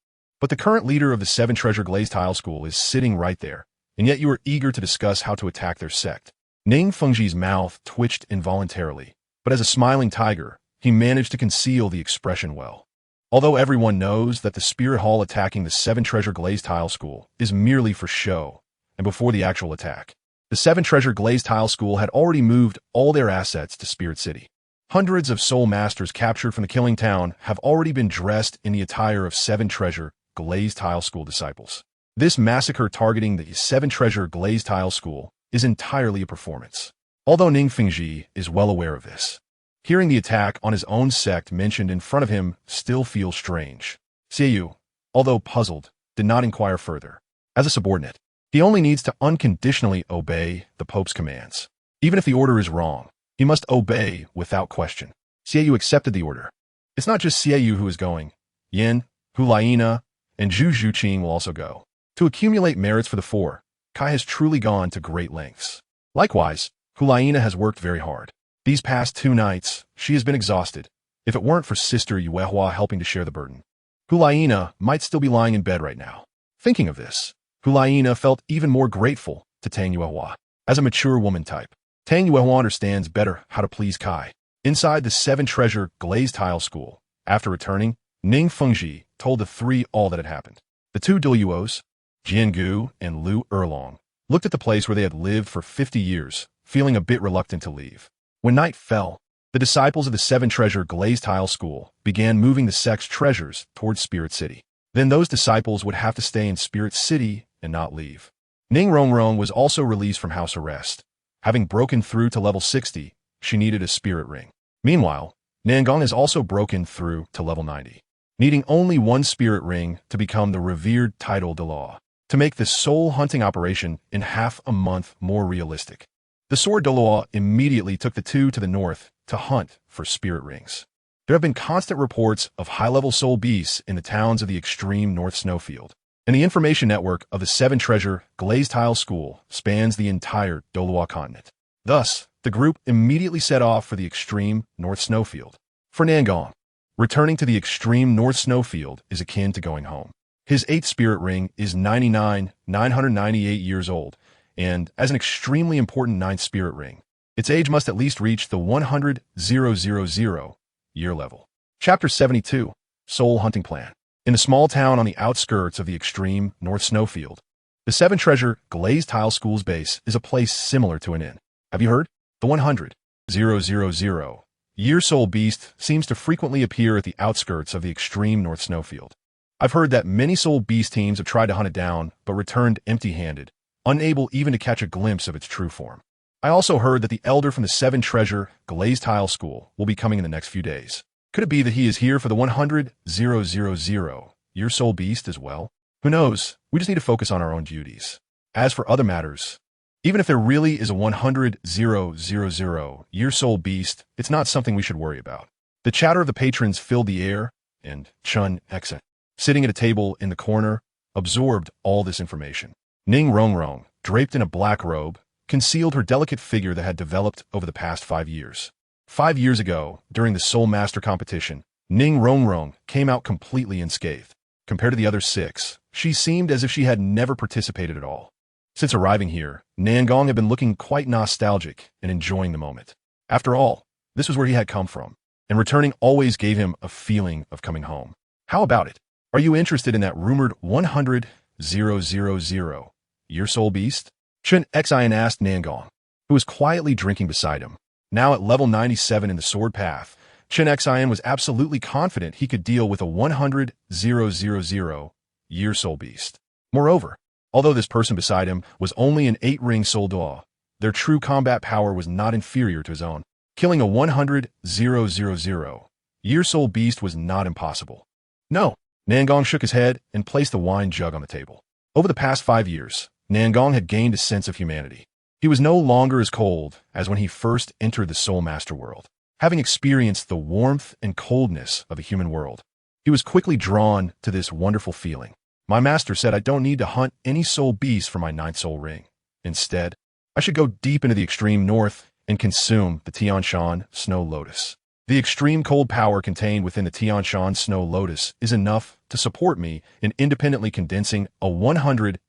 but the current leader of the 7 Treasure Glazed Tile School is sitting right there, and yet you are eager to discuss how to attack their sect. Ning Fengji's mouth twitched involuntarily, but as a smiling tiger, he managed to conceal the expression well. Although everyone knows that the Spirit Hall attacking the 7 Treasure Glazed Tile School is merely for show, and before the actual attack, the 7 Treasure Glazed Tile School had already moved all their assets to Spirit City. Hundreds of soul masters captured from the killing town have already been dressed in the attire of 7 Treasure Glazed Tile School disciples. This massacre targeting the 7 Treasure Glazed Tile School is entirely a performance. Although Ning Fengji is well aware of this, Hearing the attack on his own sect mentioned in front of him still feels strange. Xiaoyu, although puzzled, did not inquire further. As a subordinate, he only needs to unconditionally obey the Pope's commands. Even if the order is wrong, he must obey without question. Xiaoyu accepted the order. It's not just Xiaoyu who is going. Yin, Hulaina, and Zhu Zhuqing will also go. To accumulate merits for the four, Kai has truly gone to great lengths. Likewise, Hulaina has worked very hard. These past 2 nights, she has been exhausted. If it weren't for Sister Yuehua helping to share the burden, Hulaina might still be lying in bed right now. Thinking of this, Hulaina felt even more grateful to Tang Yuehua. As a mature woman type, Tang Yuehua understands better how to please Kai. Inside the 7-treasure glazed tile school, after returning, Ning Fengji told the 3 all that had happened. The 2 Douluos, Jiangu and Lu Erlong, looked at the place where they had lived for 50 years, feeling a bit reluctant to leave. When night fell, the disciples of the 7-treasure glazed tile school began moving the sect's treasures towards Spirit City. Then those disciples would have to stay in Spirit City and not leave. Ning Rongrong was also released from house arrest. Having broken through to level 60, she needed a spirit ring. Meanwhile, Nangong has also broken through to level 90, needing only 1 spirit ring to become the revered title de law, to make this soul-hunting operation in half a month more realistic. The Sword Douluo immediately took the 2 to the north to hunt for spirit rings. There have been constant reports of high-level soul beasts in the towns of the extreme North Snowfield, and the information network of the 7-treasure glazed tile school spans the entire Douluo Continent. Thus, the group immediately set off for the extreme North Snowfield. For Nangong, returning to the extreme North Snowfield is akin to going home. His 8th spirit ring is 998 years old, and as an extremely important 9th spirit ring, its age must at least reach the 100,000 year level. Chapter 72, Soul Hunting Plan. In a small town on the outskirts of the extreme North Snowfield, the 7-treasure glazed tile school's base is a place similar to an inn. Have you heard? The 100,000 year soul beast seems to frequently appear at the outskirts of the extreme North Snowfield. I've heard that many soul beast teams have tried to hunt it down, but returned empty-handed, unable even to catch a glimpse of its true form. I also heard that the elder from the 7-treasure glazed tile school will be coming in the next few days. Could it be that he is here for the 100,000 year soul beast as well? Who knows? We just need to focus on our own duties. As for other matters, even if there really is a 100,000 year soul beast, it's not something we should worry about. The chatter of the patrons filled the air, and Qian Renxue, sitting at a table in the corner, absorbed all this information. Ning Rongrong, draped in a black robe, concealed her delicate figure that had developed over the past 5 years. 5 years ago, during the Soul Master competition, Ning Rongrong came out completely unscathed. Compared to the other 6, she seemed as if she had never participated at all. Since arriving here, Nangong had been looking quite nostalgic and enjoying the moment. After all, this was where he had come from, and returning always gave him a feeling of coming home. How about it? Are you interested in that rumored 100,000 year soul beast? Qian Renxue asked Nangong, who was quietly drinking beside him. Now at level 97 in the sword path, Qian Renxue was absolutely confident he could deal with a 100,000 year soul beast. Moreover, although this person beside him was only an 8-ring soul duo, their true combat power was not inferior to his own. Killing a 100,000 year soul beast was not impossible. No, Nangong shook his head and placed the wine jug on the table. Over the past 5 years, Nangong had gained a sense of humanity. He was no longer as cold as when he first entered the Soul Master world. Having experienced the warmth and coldness of a human world, he was quickly drawn to this wonderful feeling. My master said I don't need to hunt any soul beasts for my 9th soul ring. Instead, I should go deep into the extreme north and consume the Tianshan Snow Lotus. The extreme cold power contained within the Tianshan Snow Lotus is enough to support me in independently condensing a 100,000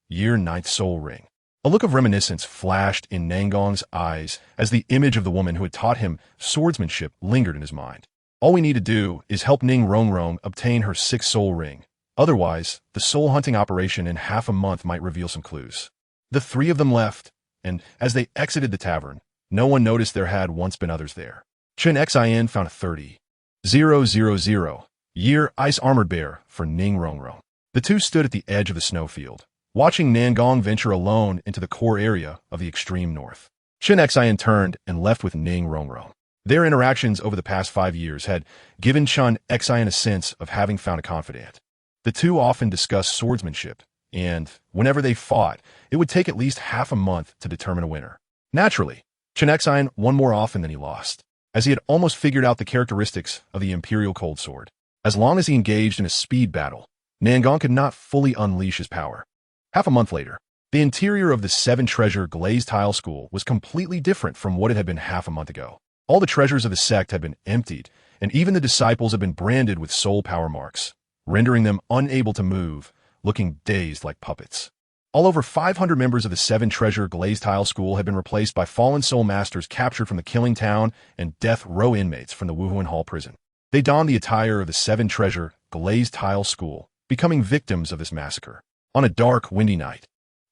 year 9th soul ring. A look of reminiscence flashed in Nangong's eyes as the image of the woman who had taught him swordsmanship lingered in his mind. All we need to do is help Ning Rongrong obtain her 6th soul ring. Otherwise, the soul hunting operation in half a month might reveal some clues. The 3 of them left, and as they exited the tavern, no one noticed there had once been others there. Qian Renxue found a 30,000 year ice armored bear for Ning Rongrong. The 2 stood at the edge of the snowfield, watching Nangong venture alone into the core area of the extreme north. Qian Renxue turned and left with Ning Rongrong. Their interactions over the past 5 years had given Qian Renxue a sense of having found a confidant. The two often discussed swordsmanship, and whenever they fought, it would take at least half a month to determine a winner. Naturally, Qian Renxue won more often than he lost, as he had almost figured out the characteristics of the Imperial Cold Sword. As long as he engaged in a speed battle, Nangang could not fully unleash his power. Half a month later, the interior of the seven-treasure glazed tile school was completely different from what it had been half a month ago. All the treasures of the sect had been emptied, and even the disciples had been branded with soul power marks, rendering them unable to move, looking dazed like puppets. All over 500 members of the seven-treasure glazed tile school had been replaced by fallen soul masters captured from the Killing Town and death row inmates from the Wuhuan Hall prison. They donned the attire of the seven-treasure glazed tile school, becoming victims of this massacre. On a dark, windy night,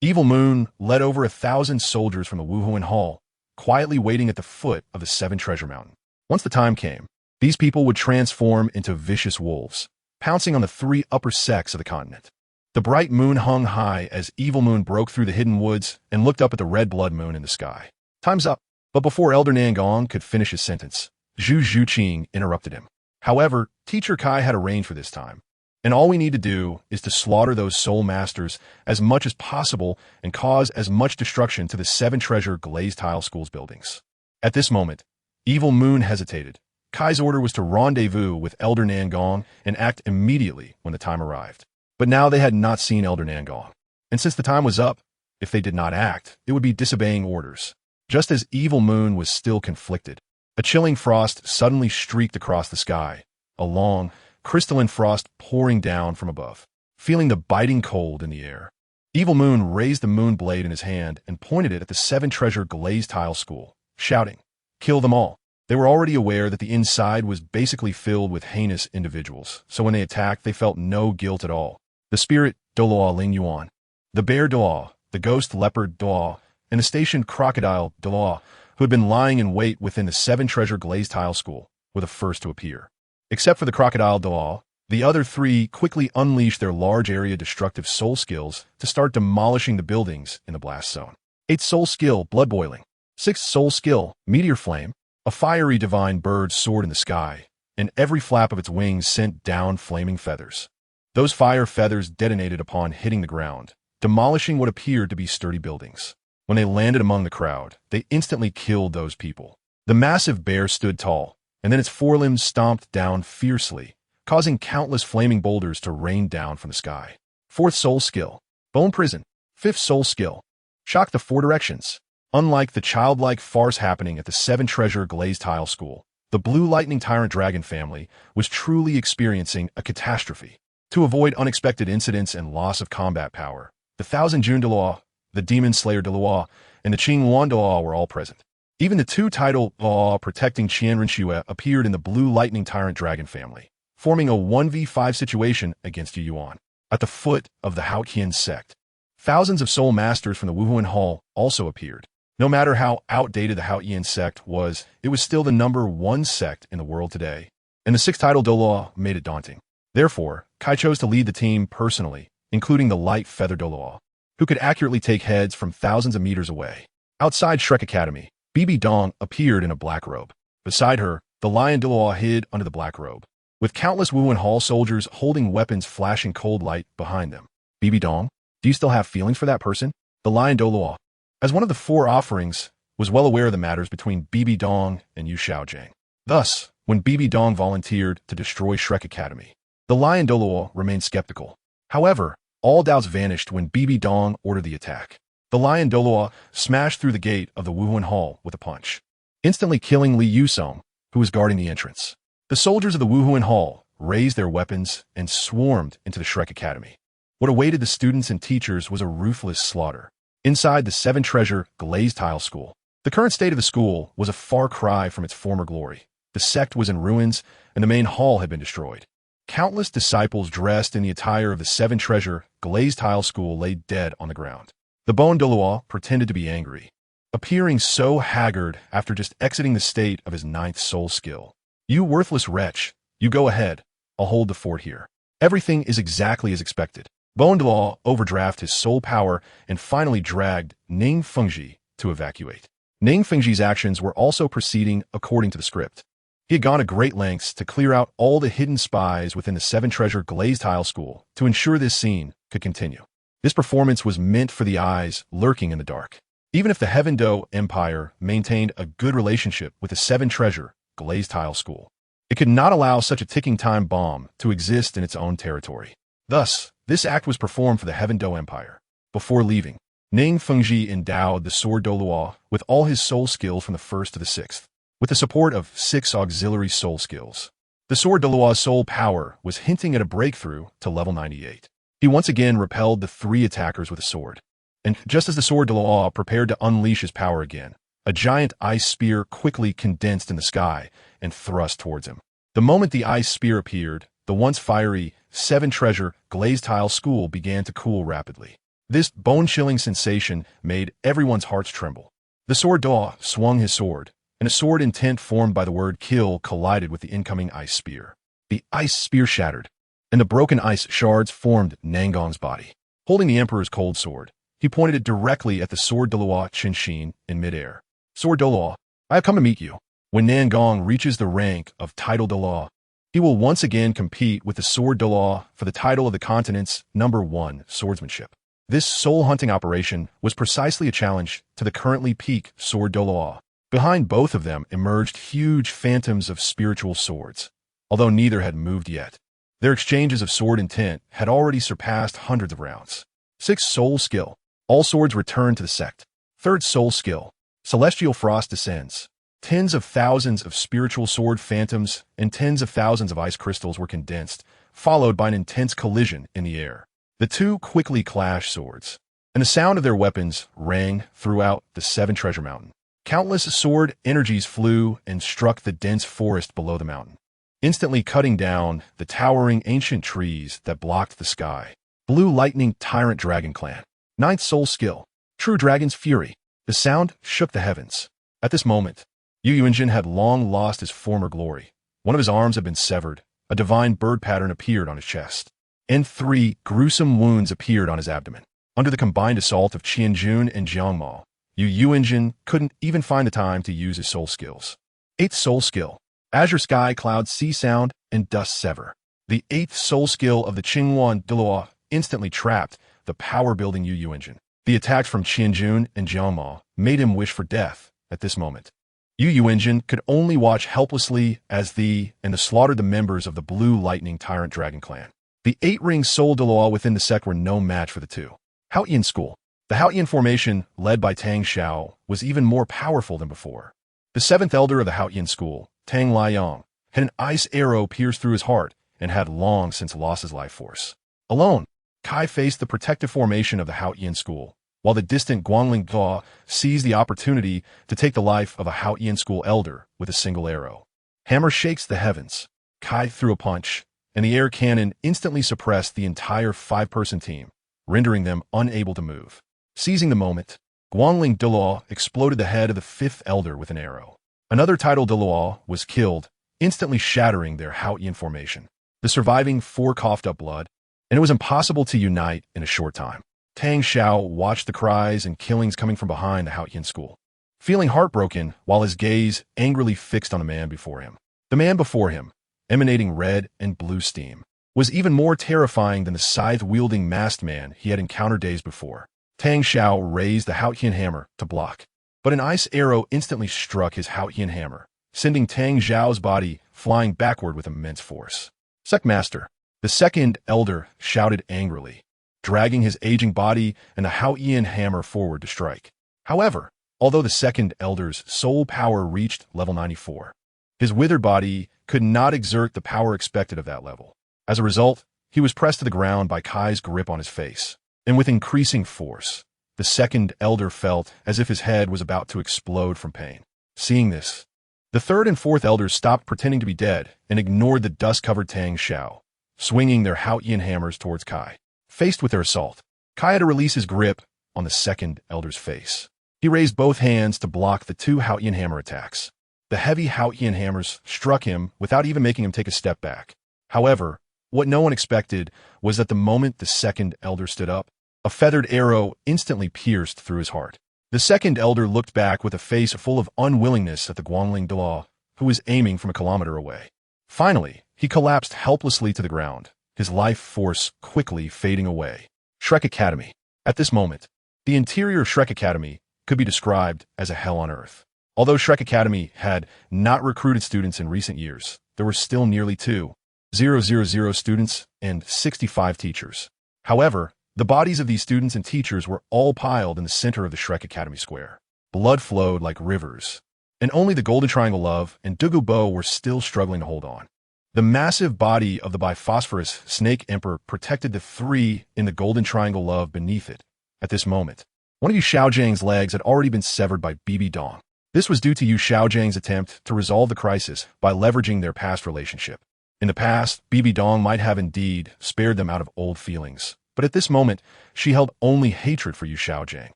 Evil Moon led over 1,000 soldiers from the Wuhuan Hall, quietly waiting at the foot of the seven-treasure mountain. Once the time came, these people would transform into vicious wolves, pouncing on the 3 upper sects of the continent. The bright moon hung high as Evil Moon broke through the hidden woods and looked up at the red blood moon in the sky. Time's up. But before Elder Nangang could finish his sentence, Zhu Zhuqing interrupted him. However, Teacher Kai had arranged for this time, and all we need to do is to slaughter those soul masters as much as possible and cause as much destruction to the seven-treasure glazed tile school's buildings. At this moment, Evil Moon hesitated. Kai's order was to rendezvous with Elder Nangang and act immediately when the time arrived. But now they had not seen Elder Nangang, and since the time was up, if they did not act, it would be disobeying orders. Just as Evil Moon was still conflicted, a chilling frost suddenly streaked across the sky, a long, crystalline frost pouring down from above. Feeling the biting cold in the air, Evil Moon raised the moon blade in his hand and pointed it at the seven-treasure glazed tile school, shouting, "Kill them all." They were already aware that the inside was basically filled with heinous individuals, so when they attacked, they felt no guilt at all. The spirit Douluo Ling Yuan, the bear Douluo, the ghost leopard Douluo, and the stationed crocodile Douluo, who had been lying in wait within the seven-treasure glazed tile school, were the first to appear. Except for the crocodile Douluo, the other 3 quickly unleashed their large-area destructive soul skills to start demolishing the buildings in the blast zone. 8th soul skill, blood boiling. 6th soul skill, meteor flame. A fiery divine bird soared in the sky, and every flap of its wings sent down flaming feathers. Those fire feathers detonated upon hitting the ground, demolishing what appeared to be sturdy buildings. When they landed among the crowd, they instantly killed those people. The massive bear stood tall, and then its forelimbs stomped down fiercely, causing countless flaming boulders to rain down from the sky. 4th soul skill, bone prison. 5th soul skill, shock the 4 directions. Unlike the childlike farce happening at the seven-treasure glazed tile school, the blue lightning tyrant dragon family was truly experiencing a catastrophe. To avoid unexpected incidents and loss of combat power, the Thousand June Douluo, the Demon Slayer Douluo, and the Qing Wan Douluo were all present. Even the 2 title Douluo protecting Qian Renxue appeared in the blue lightning tyrant dragon family, forming a 1v5 situation against Yu Yuan. At the foot of the Haotian sect, thousands of soul masters from the Wuhuan Hall also appeared. No matter how outdated the Haotian sect was, it was still the #1 sect in the world today, and the 6th title Douluo made it daunting. Therefore, Kai chose to lead the team personally, including the light feather Douluo, who could accurately take heads from thousands of meters away. Outside Shrek Academy, Bibi Dong appeared in a black robe. Beside her, the lion Douluo hid under the black robe, with countless Wuhuan Hall soldiers holding weapons flashing cold light behind them. Bibi Dong, do you still have feelings for that person? The lion Douluo, as one of the 4 offerings, was well aware of the matters between Bibi Dong and Yu Xiaojiang. Thus, when Bibi Dong volunteered to destroy Shrek Academy, the lion Douluo remained skeptical. However, all doubts vanished when Bibi Dong ordered the attack. The lion Douluo smashed through the gate of the Wuhuan Hall with a punch, instantly killing Li Yusong, who was guarding the entrance. The soldiers of the Wuhuan Hall raised their weapons and swarmed into the Shrek Academy. What awaited the students and teachers was a ruthless slaughter. Inside the seven-treasure glazed tile school, the current state of the school was a far cry from its former glory. The sect was in ruins, and the main hall had been destroyed. Countless disciples dressed in the attire of the seven-treasure glazed tile school lay dead on the ground. The Bone Douluo pretended to be angry, appearing so haggard after just exiting the state of his 9th soul skill. "You worthless wretch, you go ahead. I'll hold the fort here." Everything is exactly as expected. Bone Douluo overdrafted his soul power and finally dragged Ning Fengji to evacuate. Ning Fengji's actions were also proceeding according to the script. He had gone to great lengths to clear out all the hidden spies within the seven-treasure glazed tile school to ensure this scene could continue. This performance was meant for the eyes lurking in the dark. Even if the Heaven-Do Empire maintained a good relationship with the seven-treasure glazed tile school, it could not allow such a ticking time bomb to exist in its own territory. Thus, this act was performed for the Heaven-Do Empire. Before leaving, Ning Fengji endowed the sword Douluo with all his soul skills from the 1st to the 6th, with the support of 6 auxiliary soul skills. The sword Douluo's soul power was hinting at a breakthrough to level 98. He once again repelled the 3 attackers with a sword. And just as the sword Douluo prepared to unleash his power again, a giant ice spear quickly condensed in the sky and thrust towards him. The moment the ice spear appeared, the once fiery, seven-treasure glazed tile school began to cool rapidly. This bone-chilling sensation made everyone's hearts tremble. The sword Douluo swung his sword, and a sword intent formed by the word kill collided with the incoming ice spear. The ice spear shattered, and the broken ice shards formed Nangong's body. Holding the Emperor's cold sword, he pointed it directly at the sword Douluo Qinshin in midair. Sword Douluo, I have come to meet you. When Nangong reaches the rank of title Douluo, he will once again compete with the sword Douluo for the title of the continent's #1 swordsmanship. This soul-hunting operation was precisely a challenge to the currently peak sword Douluo. Behind both of them emerged huge phantoms of spiritual swords, although neither had moved yet. Their exchanges of sword intent had already surpassed hundreds of rounds. 6th soul skill. All swords return to the sect. 3rd soul skill. Celestial frost descends. Tens of thousands of spiritual sword phantoms and tens of thousands of ice crystals were condensed, followed by an intense collision in the air. The two quickly clashed swords, and the sound of their weapons rang throughout the seven-treasure mountain. Countless sword energies flew and struck the dense forest below the mountain, instantly cutting down the towering ancient trees that blocked the sky. Blue Lightning Tyrant Dragon Clan. 9th soul skill. True Dragon's Fury. The sound shook the heavens. At this moment, Yu Yuanjin had long lost his former glory. One of his arms had been severed. A divine bird pattern appeared on his chest, and 3 gruesome wounds appeared on his abdomen. Under the combined assault of Qianjun and Jiangmo, Yu Yuanjin couldn't even find the time to use his soul skills. 8th soul skill. Azure Sky Cloud Sea Sound and Dust Sever. The 8th soul skill of the Qinghuan Douluo instantly trapped the power-building Yu Yuanjin. The attacks from Qianjun and Jiangmo made him wish for death at this moment. Yu Yuanjin could only watch helplessly as the slaughtered the members of the Blue Lightning Tyrant Dragon Clan. The 8-ring soul Douluo within the sect were no match for the two. Haotian School. The Haotian formation, led by Tang Xiao, was even more powerful than before. The 7th elder of the Haotian School, Tang Liang, had an ice arrow pierce through his heart and had long since lost his life force. Alone, Kai faced the protective formation of the Haotian School, while the distant Guangling Daw seized the opportunity to take the life of a Haotian School elder with a single arrow. Hammer shakes the heavens. Kai threw a punch, and the air cannon instantly suppressed the entire 5-person team, rendering them unable to move. Seizing the moment, Guangling Douluo exploded the head of the 5th elder with an arrow. Another title Douluo was killed, instantly shattering their Haotian formation. The surviving 4 coughed up blood, and it was impossible to unite in a short time. Tang Xiao watched the cries and killings coming from behind the Haotian School, feeling heartbroken while his gaze angrily fixed on the man before him. The man before him, emanating red and blue steam, was even more terrifying than the scythe-wielding masked man he had encountered days before. Tang Xiao raised the Haotian hammer to block, but an ice arrow instantly struck his Haotian hammer, sending Tang Xiao's body flying backward with immense force. Sectmaster, the 2nd elder, shouted angrily, dragging his aging body and the Haotian hammer forward to strike. However, although the 2nd elder's soul power reached level 94, his withered body could not exert the power expected of that level. As a result, he was pressed to the ground by Kai's grip on his face, and with increasing force, the 2nd elder felt as if his head was about to explode from pain. Seeing this, the 3rd and 4th elders stopped pretending to be dead and ignored the dust-covered Tang Xiao, swinging their Haotian hammers towards Kai. Faced with their assault, Kai had to release his grip on the 2nd elder's face. He raised both hands to block the 2 Haotian hammer attacks. The heavy Haotian hammers struck him without even making him take a step back. However, what no one expected was that the moment the 2nd elder stood up, a feathered arrow instantly pierced through his heart. The The second elder looked back with a face full of unwillingness at the Guangling Douluo, who was aiming from a kilometer away. Finally, he collapsed helplessly to the ground, his life force quickly fading away. Shrek Academy. At this moment, the interior of Shrek Academy could be described as a hell on earth. Although Shrek Academy had not recruited students in recent years, there were still nearly 2,000 students and 65 teachers. However, the bodies of these students and teachers were all piled in the center of the Shrek Academy square. Blood flowed like rivers, and only the Golden Triangle Love and Dugu Bo were still struggling to hold on. The massive body of the biphosphorus Snake Emperor protected the three in the Golden Triangle Love beneath it. At this moment, one of Yu Xiaojiang's legs had already been severed by Bibi Dong. This was due to Yu Xiaojiang's attempt to resolve the crisis by leveraging their past relationship. In the past, Bibi Dong might have indeed spared them out of old feelings, but at this moment, she held only hatred for Yu Xiaojiang.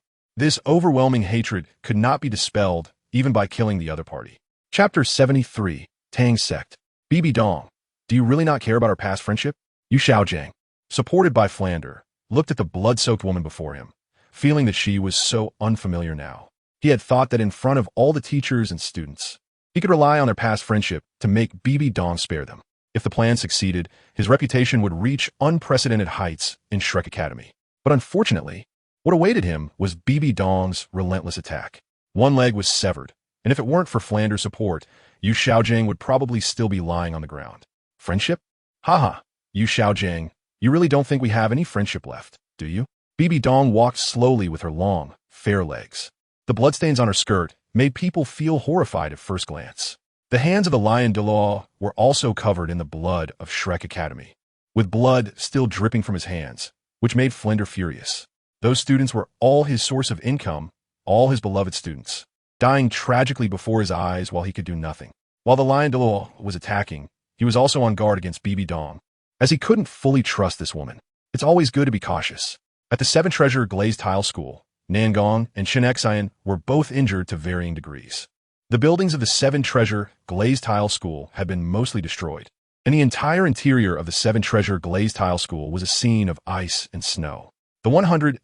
This overwhelming hatred could not be dispelled even by killing the other party. Chapter 73, Tang Sect. Bibi Dong, do you really not care about our past friendship? Yu Xiaojiang, supported by Flander, looked at the blood-soaked woman before him, feeling that she was so unfamiliar now. He had thought that in front of all the teachers and students, he could rely on their past friendship to make Bibi Dong spare them. If the plan succeeded, his reputation would reach unprecedented heights in Shrek Academy. But unfortunately, what awaited him was Bibi Dong's relentless attack. One leg was severed, and if it weren't for Flander's support, Yu Xiaojiang would probably still be lying on the ground. Friendship? Haha, Yu Xiaojiang, you really don't think we have any friendship left, do you? Bibi Dong walked slowly with her long, fair legs. The bloodstains on her skirt made people feel horrified at first glance. The hands of the Lion Douluo were also covered in the blood of Shrek Academy, with blood still dripping from his hands, which made Flinder furious. Those students were all his source of income, all his beloved students, dying tragically before his eyes while he could do nothing. While the Lion Douluo was attacking, he was also on guard against Bibi Dong, as he couldn't fully trust this woman. It's always good to be cautious. At the Seven Treasure Glazed Tile School, Nangong and Qian Renxue were both injured to varying degrees. The buildings of the Seven Treasure Glazed Tile School had been mostly destroyed, and the entire interior of the Seven Treasure Glazed Tile School was a scene of ice and snow. The 100,000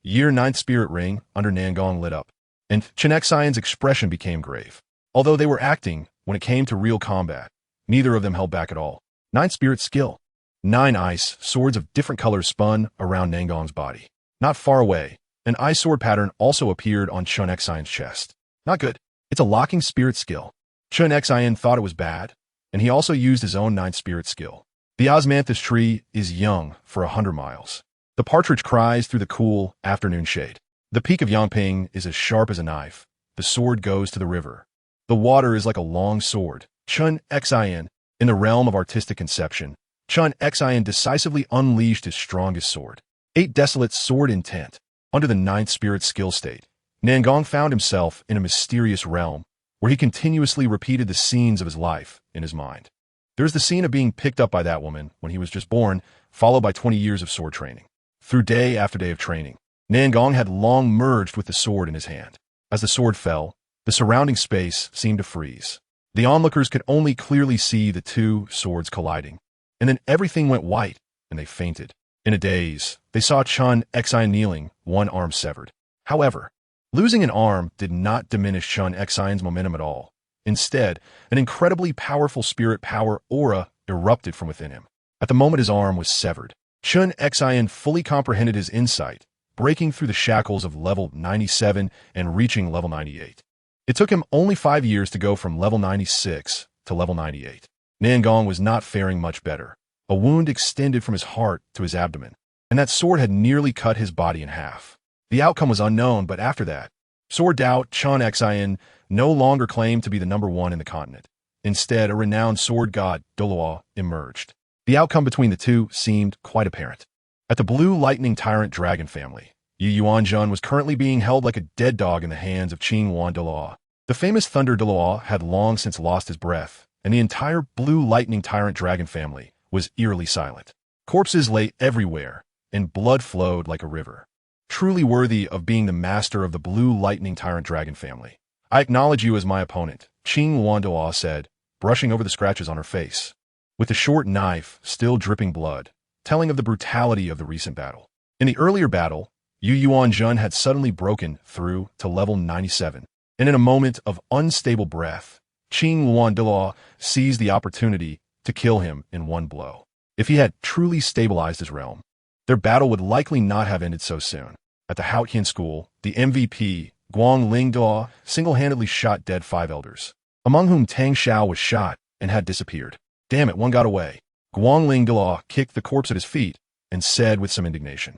Year 9th Spirit Ring under Nangong lit up, and Qian Renxue's expression became grave. Although they were acting, when it came to real combat, neither of them held back at all. 9th Spirit skill. 9 ice swords of different colors spun around Nangong's body. Not far away, an ice sword pattern also appeared on Qian Renxue's chest. Not good. It's a locking spirit skill. Qian Renxue thought it was bad, and he also used his own 9th spirit skill. The osmanthus tree is young for 100 miles. The partridge cries through the cool afternoon shade. The peak of Yangping is as sharp as a knife. The sword goes to the river. The water is like a long sword. Qian Renxue, in the realm of artistic conception, Qian Renxue decisively unleashed his strongest sword. 8 desolate sword intent. Under the 9th spirit skill state, Nangong found himself in a mysterious realm where he continuously repeated the scenes of his life in his mind. There's the scene of being picked up by that woman when he was just born, followed by 20 years of sword training. Through day after day of training, Nangong had long merged with the sword in his hand. As the sword fell, the surrounding space seemed to freeze. The onlookers could only clearly see the two swords colliding, and then everything went white, and they fainted. In a daze, they saw Qian Renxue kneeling, one arm severed. However, losing an arm did not diminish Qian Renxue's momentum at all. Instead, an incredibly powerful spirit power aura erupted from within him. At the moment his arm was severed, Qian Renxue fully comprehended his insight, breaking through the shackles of level 97 and reaching level 98. It took him only 5 years to go from level 96 to level 98. Nangong was not faring much better. A wound extended from his heart to his abdomen, and that sword had nearly cut his body in half. The outcome was unknown, but after that, Sword Doubt Qian Renxue no longer claimed to be the #1 in the continent. Instead, a renowned sword god, Douluo, emerged. The outcome between the two seemed quite apparent. At the Blue Lightning Tyrant Dragon family, Yu Yuanjun was currently being held like a dead dog in the hands of Qing Wan Douluo. The famous Thunder Douluo had long since lost his breath, and the entire Blue Lightning Tyrant Dragon family was eerily silent. Corpses lay everywhere, and blood flowed like a river. Truly worthy of being the master of the Blue Lightning Tyrant Dragon family. I acknowledge you as my opponent, Qing Wan Douluo said, brushing over the scratches on her face, with the short knife still dripping blood, telling of the brutality of the recent battle. In the earlier battle, Yu Yuanjun had suddenly broken through to level 97, and in a moment of unstable breath, Qing Luan seized the opportunity to kill him in one blow. If he had truly stabilized his realm, their battle would likely not have ended so soon. At the Haotian school, the MVP, Guang Lingdao, single-handedly shot dead 5 elders, among whom Tang Xiao was shot and had disappeared. Damn it, one got away. Guang Lingdao kicked the corpse at his feet and said with some indignation.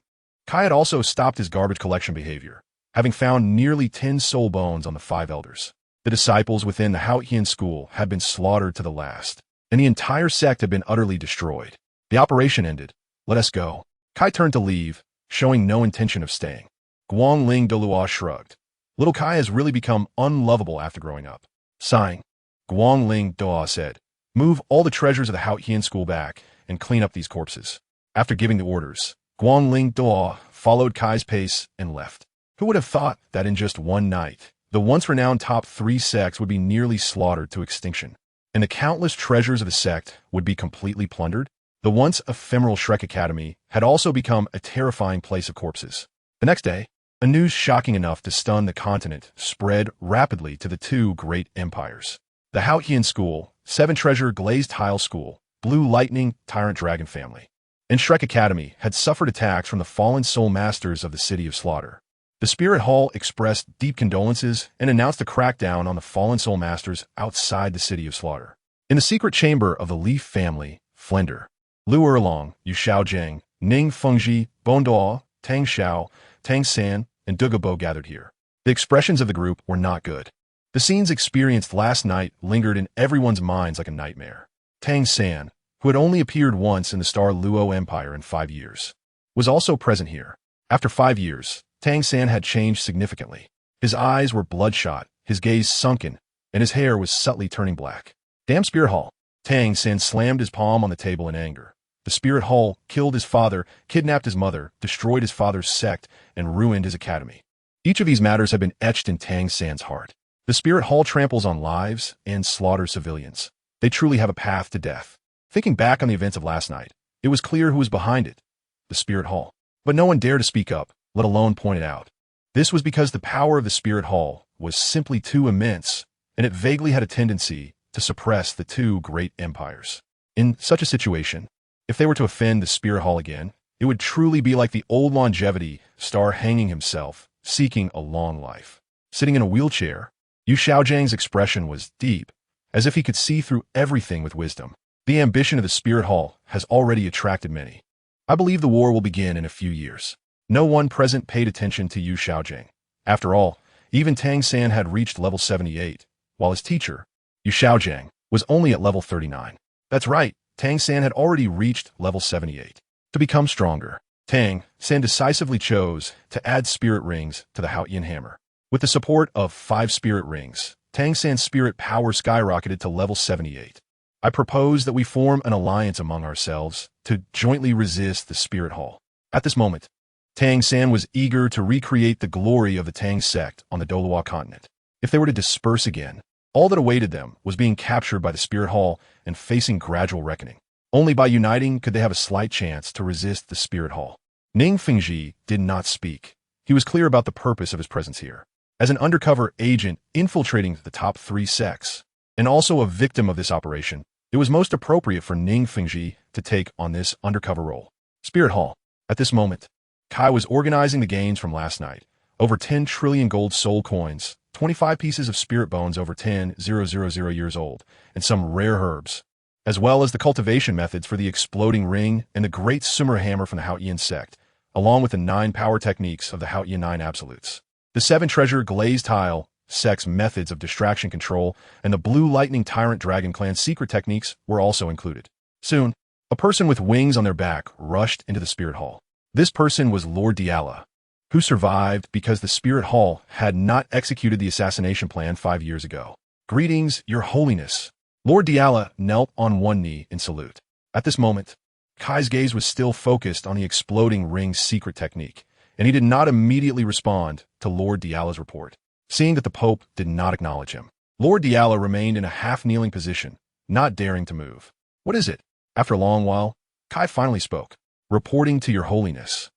Kai had also stopped his garbage collection behavior, having found nearly 10 soul bones on the 5 elders. The disciples within the Haotian school had been slaughtered to the last, and the entire sect had been utterly destroyed. The operation ended. Let us go. Kai turned to leave, showing no intention of staying. Guang Lingdao shrugged. Little Kai has really become unlovable after growing up. Sighing, Guang Lingdao said, move all the treasures of the Haotian school back and clean up these corpses. After giving the orders, Guang Lingdao followed Kai's pace and left. Who would have thought that in just one night, the once-renowned top 3 sects would be nearly slaughtered to extinction, and the countless treasures of the sect would be completely plundered? The once ephemeral Shrek Academy had also become a terrifying place of corpses. The next day, a news shocking enough to stun the continent spread rapidly to the 2 great empires. The Haotian School, 7-treasure glazed tile school, Blue Lightning Tyrant Dragon family, and Shrek Academy had suffered attacks from the fallen soul masters of the City of Slaughter. The Spirit Hall expressed deep condolences and announced a crackdown on the fallen soul masters outside the City of Slaughter. In the secret chamber of the Leaf family, Flender, Lu Erlong, Yu Xiaozheng, Ning Fengji, Bondao, Tang Xiao, Tang San, and Dugabo gathered here. The expressions of the group were not good. The scenes experienced last night lingered in everyone's minds like a nightmare. Tang San, who had only appeared once in the Star Luo Empire in 5 years, was also present here. After 5 years, Tang San had changed significantly. His eyes were bloodshot, his gaze sunken, and his hair was subtly turning black. Damn Spirit Hall! Tang San slammed his palm on the table in anger. The Spirit Hall killed his father, kidnapped his mother, destroyed his father's sect, and ruined his academy. Each of these matters had been etched in Tang San's heart. The Spirit Hall tramples on lives and slaughters civilians. They truly have a path to death. Thinking back on the events of last night, it was clear who was behind it. The Spirit Hall. But no one dared to speak up, let alone point it out. This was because the power of the Spirit Hall was simply too immense, and it vaguely had a tendency to suppress the 2 great empires. In such a situation, if they were to offend the Spirit Hall again, it would truly be like the old longevity star hanging himself, seeking a long life. Sitting in a wheelchair, Yu Xiaozheng's expression was deep, as if he could see through everything with wisdom. The ambition of the Spirit Hall has already attracted many. I believe the war will begin in a few years. No one present paid attention to Yu Xiaozheng. After all, even Tang San had reached level 78, while his teacher, Yu Xiaozheng, was only at level 39. That's right, Tang San had already reached level 78. To become stronger, Tang San decisively chose to add spirit rings to the Haotian hammer. With the support of 5 spirit rings, Tang San's spirit power skyrocketed to level 78. I propose that we form an alliance among ourselves to jointly resist the Spirit Hall. At this moment, Tang San was eager to recreate the glory of the Tang sect on the Douluo Continent. If they were to disperse again, all that awaited them was being captured by the Spirit Hall and facing gradual reckoning. Only by uniting could they have a slight chance to resist the Spirit Hall. Ning Fengji did not speak. He was clear about the purpose of his presence here. As an undercover agent infiltrating the top 3 sects, and also a victim of this operation, it was most appropriate for Ning Fengji to take on this undercover role. Spirit Hall. At this moment, Kai was organizing the gains from last night. Over 10 trillion gold soul coins, 25 pieces of spirit bones over 10,000 years old, and some rare herbs, as well as the cultivation methods for the exploding ring and the great Sumer hammer from the Haotian sect, along with the 9 power techniques of the Haotian 9 absolutes. The 7-treasure glazed tile sect's methods of distraction control and the Blue Lightning Tyrant Dragon clan's secret techniques were also included. Soon, a person with wings on their back rushed into the Spirit Hall. This person was Lord Diala, who survived because the Spirit Hall had not executed the assassination plan 5 years ago. Greetings, Your Holiness. Lord Diala knelt on one knee in salute. At this moment, Kai's gaze was still focused on the exploding ring's secret technique, and he did not immediately respond to Lord Diala's report. Seeing that the Pope did not acknowledge him, Lord Diala remained in a half-kneeling position, not daring to move. What is it? After a long while, Kai finally spoke. Reporting to Your Holiness.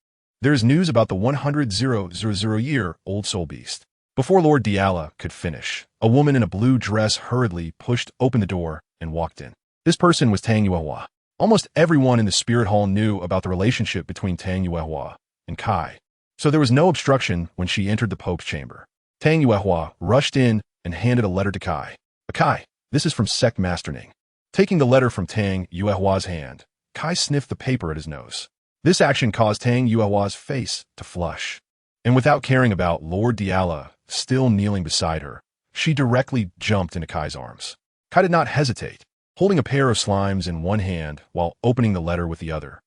There is news about the 100,000-year-old soul beast. Before Lord Diala could finish, a woman in a blue dress hurriedly pushed open the door and walked in. This person was Tang Yuehua. Almost everyone in the spirit hall knew about the relationship between Tang Yuehua and Kai, so there was no obstruction when she entered the Pope's chamber. Tang Yuehua rushed in and handed a letter to Kai. Kai, this is from Sect Master Ning. Taking the letter from Tang Yuehua's hand, Kai sniffed the paper at his nose. This action caused Tang Yuehua's face to flush. And without caring about Lord Diala still kneeling beside her, she directly jumped into Kai's arms. Kai did not hesitate, holding a pair of slimes in one hand while opening the letter with the other.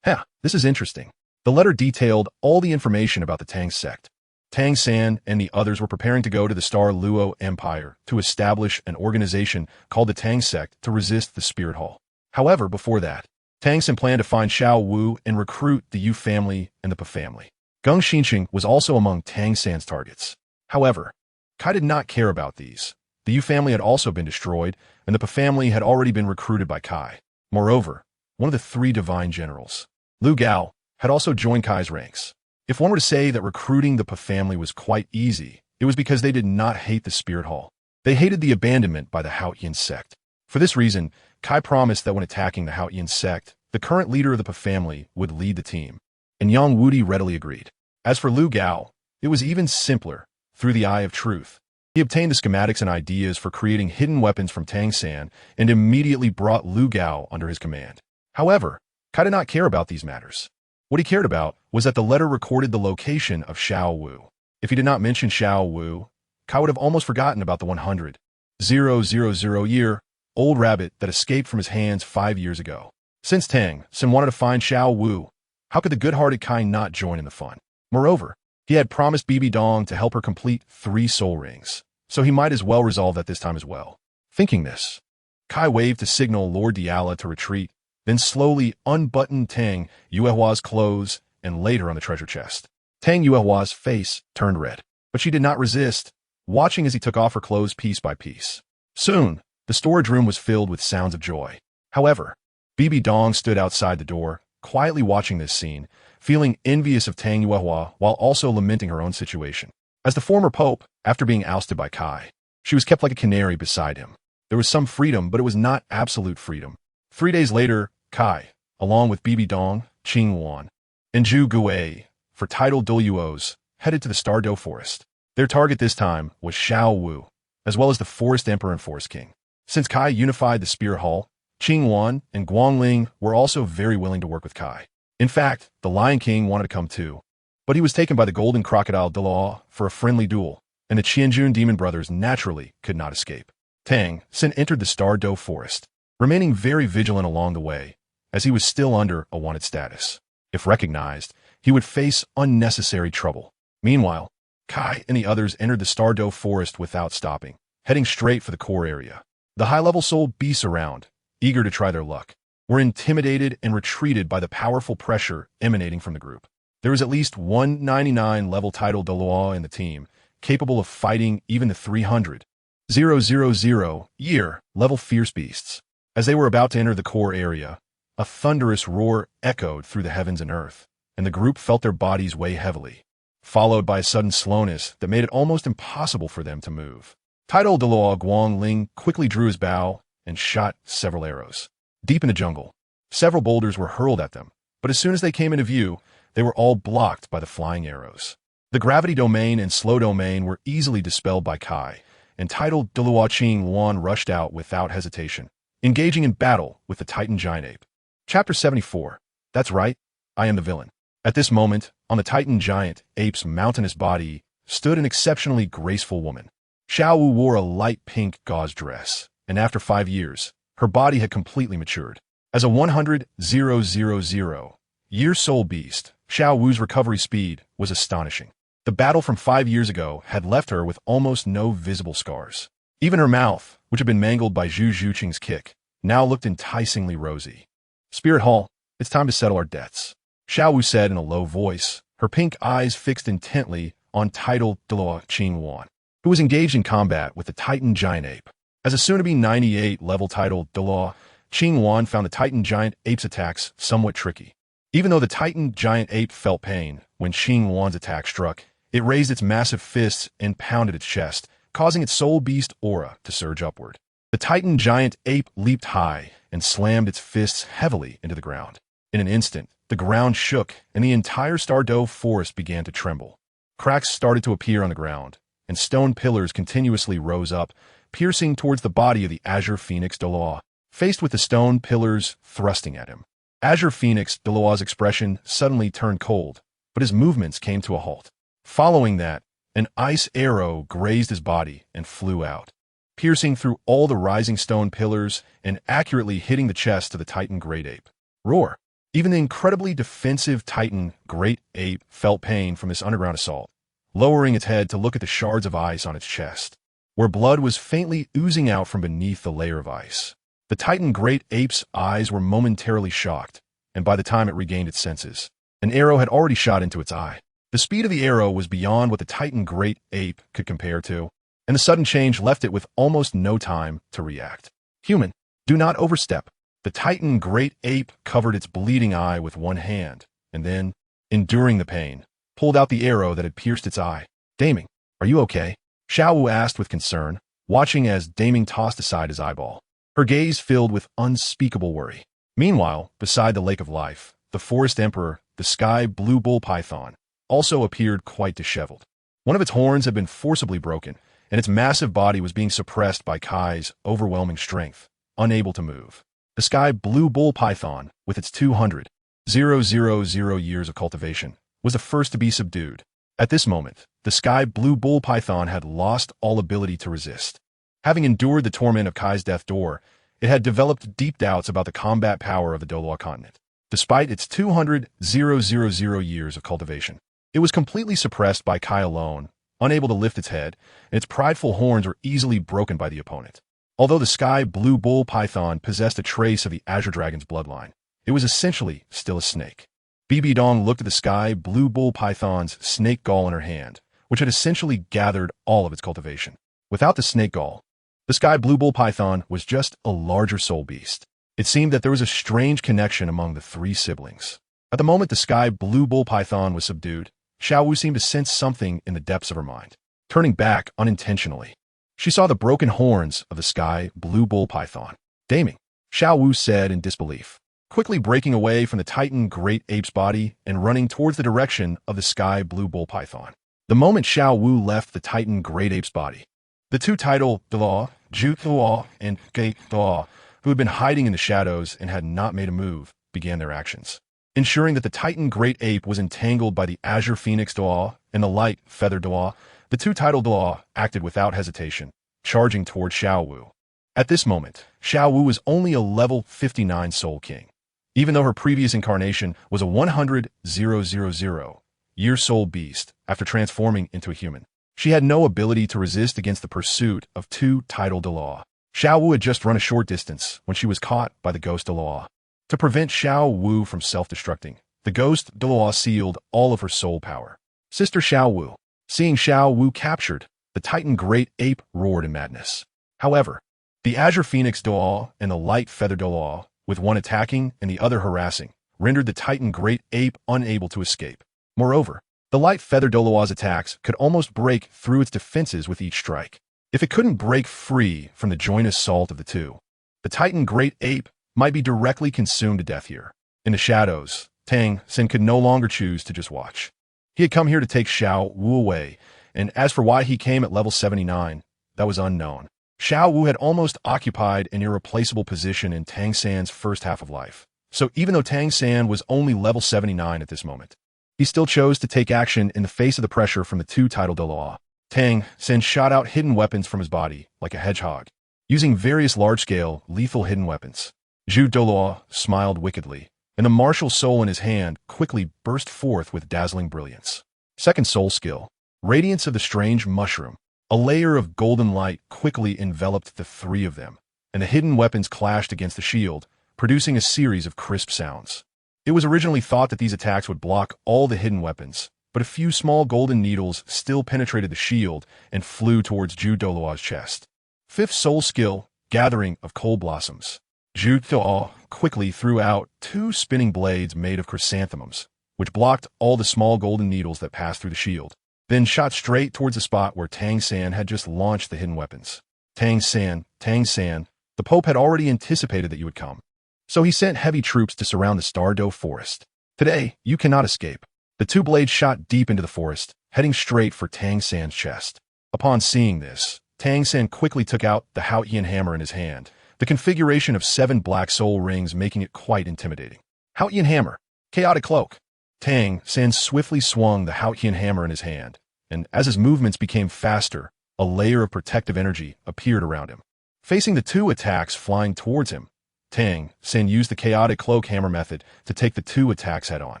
This is interesting. The letter detailed all the information about the Tang sect. Tang San and the others were preparing to go to the Star Luo Empire to establish an organization called the Tang sect to resist the Spirit Hall. However, before that, Tang San planned to find Xiao Wu and recruit the Yu family and the Pa family. Geng Xinxing was also among Tang San's targets. However, Kai did not care about these. The Yu family had also been destroyed, and the Pa family had already been recruited by Kai. Moreover, one of the 3 divine generals, Lu Gao, had also joined Kai's ranks. If one were to say that recruiting the Pa family was quite easy, it was because they did not hate the Spirit Hall. They hated the abandonment by the Haotian sect. For this reason, Kai promised that when attacking the Haotian sect, the current leader of the Pa family would lead the team. And Yang Wudi readily agreed. As for Lu Gao, it was even simpler. Through the eye of truth, he obtained the schematics and ideas for creating hidden weapons from Tang San and immediately brought Lu Gao under his command. However, Kai did not care about these matters. What he cared about was that the letter recorded the location of Xiao Wu. If he did not mention Xiao Wu, Kai would have almost forgotten about the 100,000-year-old rabbit that escaped from his hands 5 years ago. Since Tang San wanted to find Xiao Wu, how could the good-hearted Kai not join in the fun? Moreover, he had promised Bibi Dong to help her complete 3 soul rings, so he might as well resolve that this time as well. Thinking this, Kai waved to signal Lord Diala to retreat, then slowly unbuttoned Tang Yuehua's clothes and laid her on the treasure chest. Tang Yuehua's face turned red, but she did not resist, watching as he took off her clothes piece by piece. Soon, the storage room was filled with sounds of joy. However, Bibi Dong stood outside the door, quietly watching this scene, feeling envious of Tang Yuehua while also lamenting her own situation. As the former pope, after being ousted by Kai, she was kept like a canary beside him. There was some freedom, but it was not absolute freedom. 3 days later, Kai, along with Bibi Dong, Qing Wan, and Zhu Gui, for titled Douluos, headed to the Stardo Forest. Their target this time was Xiao Wu, as well as the Forest Emperor and Forest King. Since Kai unified the Spirit Hall, Qing Wan and Guangling were also very willing to work with Kai. In fact, the Lion King wanted to come too, but he was taken by the Golden Crocodile Douluo for a friendly duel, and the Qianjun demon brothers naturally could not escape. Tang San entered the Stardo Forest, remaining very vigilant along the way, as he was still under a wanted status. If recognized, he would face unnecessary trouble. Meanwhile, Kai and the others entered the Stardo Forest without stopping, heading straight for the core area. The high-level soul beasts around, eager to try their luck, were intimidated and retreated by the powerful pressure emanating from the group. There was at least 199 level titled Douluo in the team, capable of fighting even the 300,000-year level fierce beasts. As they were about to enter the core area, a thunderous roar echoed through the heavens and earth, and the group felt their bodies weigh heavily, followed by a sudden slowness that made it almost impossible for them to move. Titled Douluo Guangling quickly drew his bow and shot several arrows. Deep in the jungle, several boulders were hurled at them, but as soon as they came into view, they were all blocked by the flying arrows. The gravity domain and slow domain were easily dispelled by Kai, and titled Douluo Qing Wan rushed out without hesitation, engaging in battle with the Titan Giant Ape. Chapter 74. That's right, I am the villain. At this moment, on the Titan Giant Ape's mountainous body, stood an exceptionally graceful woman. Xiao Wu wore a light pink gauze dress, and after 5 years, her body had completely matured. As a 100,000-year soul beast, Xiao Wu's recovery speed was astonishing. The battle from 5 years ago had left her with almost no visible scars. Even her mouth, which had been mangled by Zhu Zhuqing's kick, now looked enticingly rosy. Spirit Hall, it's time to settle our debts, Xiao Wu said in a low voice, her pink eyes fixed intently on titled Douluo Qing Wan, who was engaged in combat with the Titan Giant Ape. As a soon-to-be 98 level titled Douluo, Qing Wan found the Titan Giant Ape's attacks somewhat tricky. Even though the Titan giant ape felt pain when Xing Wan's attack struck, it raised its massive fists and pounded its chest, causing its soul beast aura to surge upward. The Titan giant ape leaped high and slammed its fists heavily into the ground. In an instant, the ground shook and the entire Stardow forest began to tremble. Cracks started to appear on the ground, and stone pillars continuously rose up, piercing towards the body of the Azure Phoenix Douluo. Faced with the stone pillars thrusting at him, Azure Phoenix Douluo's expression suddenly turned cold, but his movements came to a halt. Following that, an ice arrow grazed his body and flew out, piercing through all the rising stone pillars and accurately hitting the chest of the Titan Great Ape. Roar! Even the incredibly defensive Titan Great Ape felt pain from this underground assault, lowering its head to look at the shards of ice on its chest, where blood was faintly oozing out from beneath the layer of ice. The Titan Great Ape's eyes were momentarily shocked, and by the time it regained its senses, an arrow had already shot into its eye. The speed of the arrow was beyond what the Titan Great Ape could compare to, and the sudden change left it with almost no time to react. Human, do not overstep. The Titan Great Ape covered its bleeding eye with one hand, and then, enduring the pain, pulled out the arrow that had pierced its eye. Daming, are you okay? Xiaowu asked with concern, watching as Daming tossed aside his eyeball, her gaze filled with unspeakable worry. Meanwhile, beside the Lake of Life, the Forest Emperor, the Sky Blue Bull Python, also appeared quite disheveled. One of its horns had been forcibly broken, and its massive body was being suppressed by Kai's overwhelming strength, unable to move. The Sky Blue Bull Python, with its 200,000 years of cultivation, was the first to be subdued. At this moment, the Sky Blue Bull Python had lost all ability to resist. Having endured the torment of Kai's death door, it had developed deep doubts about the combat power of the Douluo Continent. Despite its 200,000 years of cultivation, it was completely suppressed by Kai alone, unable to lift its head, and its prideful horns were easily broken by the opponent. Although the Sky Blue Bull Python possessed a trace of the Azure Dragon's bloodline, it was essentially still a snake. Bibi Dong looked at the Sky Blue Bull Python's snake gall in her hand, which had essentially gathered all of its cultivation. Without the snake gall, the Sky Blue Bull Python was just a larger soul beast. It seemed that there was a strange connection among the three siblings. At the moment the Sky Blue Bull Python was subdued, Xiaowu seemed to sense something in the depths of her mind. Turning back unintentionally, she saw the broken horns of the Sky Blue Bull Python. Daming, Xiaowu said in disbelief, quickly breaking away from the Titan Great Ape's body and running towards the direction of the Sky Blue Bull Python. The moment Xiaowu left the Titan Great Ape's body, the two title Douluo, Zhu Douluo, and Ge Douluo, who had been hiding in the shadows and had not made a move, began their actions. Ensuring that the Titan Great Ape was entangled by the Azure Phoenix Douluo and the Light Feather Douluo, the two title Douluo acted without hesitation, charging toward Xiaowu. At this moment, Xiaowu was only a level 59 Soul King, even though her previous incarnation was a 100,000-year soul beast after transforming into a human. She had no ability to resist against the pursuit of two title Douluo. Xiaowu had just run a short distance when she was caught by the Ghost Douluo. To prevent Xiaowu from self-destructing, the Ghost Douluo sealed all of her soul power. Sister Xiaowu. Seeing Xiaowu captured, the Titan Great Ape roared in madness. However, the Azure Phoenix Douluo and the Light Feather Douluo, with one attacking and the other harassing, rendered the Titan Great Ape unable to escape. Moreover, the Light Feather Douluo's attacks could almost break through its defenses with each strike. If it couldn't break free from the joint assault of the two, the Titan Great Ape might be directly consumed to death here. In the shadows, Tang Xin could no longer choose to just watch. He had come here to take Xiaowu away, and as for why he came at level 79, that was unknown. Xiaowu had almost occupied an irreplaceable position in Tang San's first half of life, so even though Tang San was only level 79 at this moment, he still chose to take action in the face of the pressure from the two title Douluo. Tang San shot out hidden weapons from his body like a hedgehog, using various large-scale, lethal hidden weapons. Zhu Douluo smiled wickedly, and the martial soul in his hand quickly burst forth with dazzling brilliance. Second soul skill, Radiance of the Strange Mushroom. A layer of golden light quickly enveloped the three of them, and the hidden weapons clashed against the shield, producing a series of crisp sounds. It was originally thought that these attacks would block all the hidden weapons, but a few small golden needles still penetrated the shield and flew towards Zhu Douluo's chest. Fifth soul skill, Gathering of Coal Blossoms. Zhu Tuo quickly threw out 2 spinning blades made of chrysanthemums, which blocked all the small golden needles that passed through the shield, then shot straight towards the spot where Tang San had just launched the hidden weapons. Tang San, the Pope had already anticipated that you would come, so he sent heavy troops to surround the Stardow forest. Today, you cannot escape. The 2 blades shot deep into the forest, heading straight for Tang San's chest. Upon seeing this, Tang San quickly took out the Haotian hammer in his hand, the configuration of 7 black soul rings making it quite intimidating. Haotian hammer, chaotic cloak. Tang San swiftly swung the Haotian hammer in his hand, and as his movements became faster, a layer of protective energy appeared around him. Facing the 2 attacks flying towards him, Tang San used the chaotic cloak hammer method to take the 2 attacks head-on.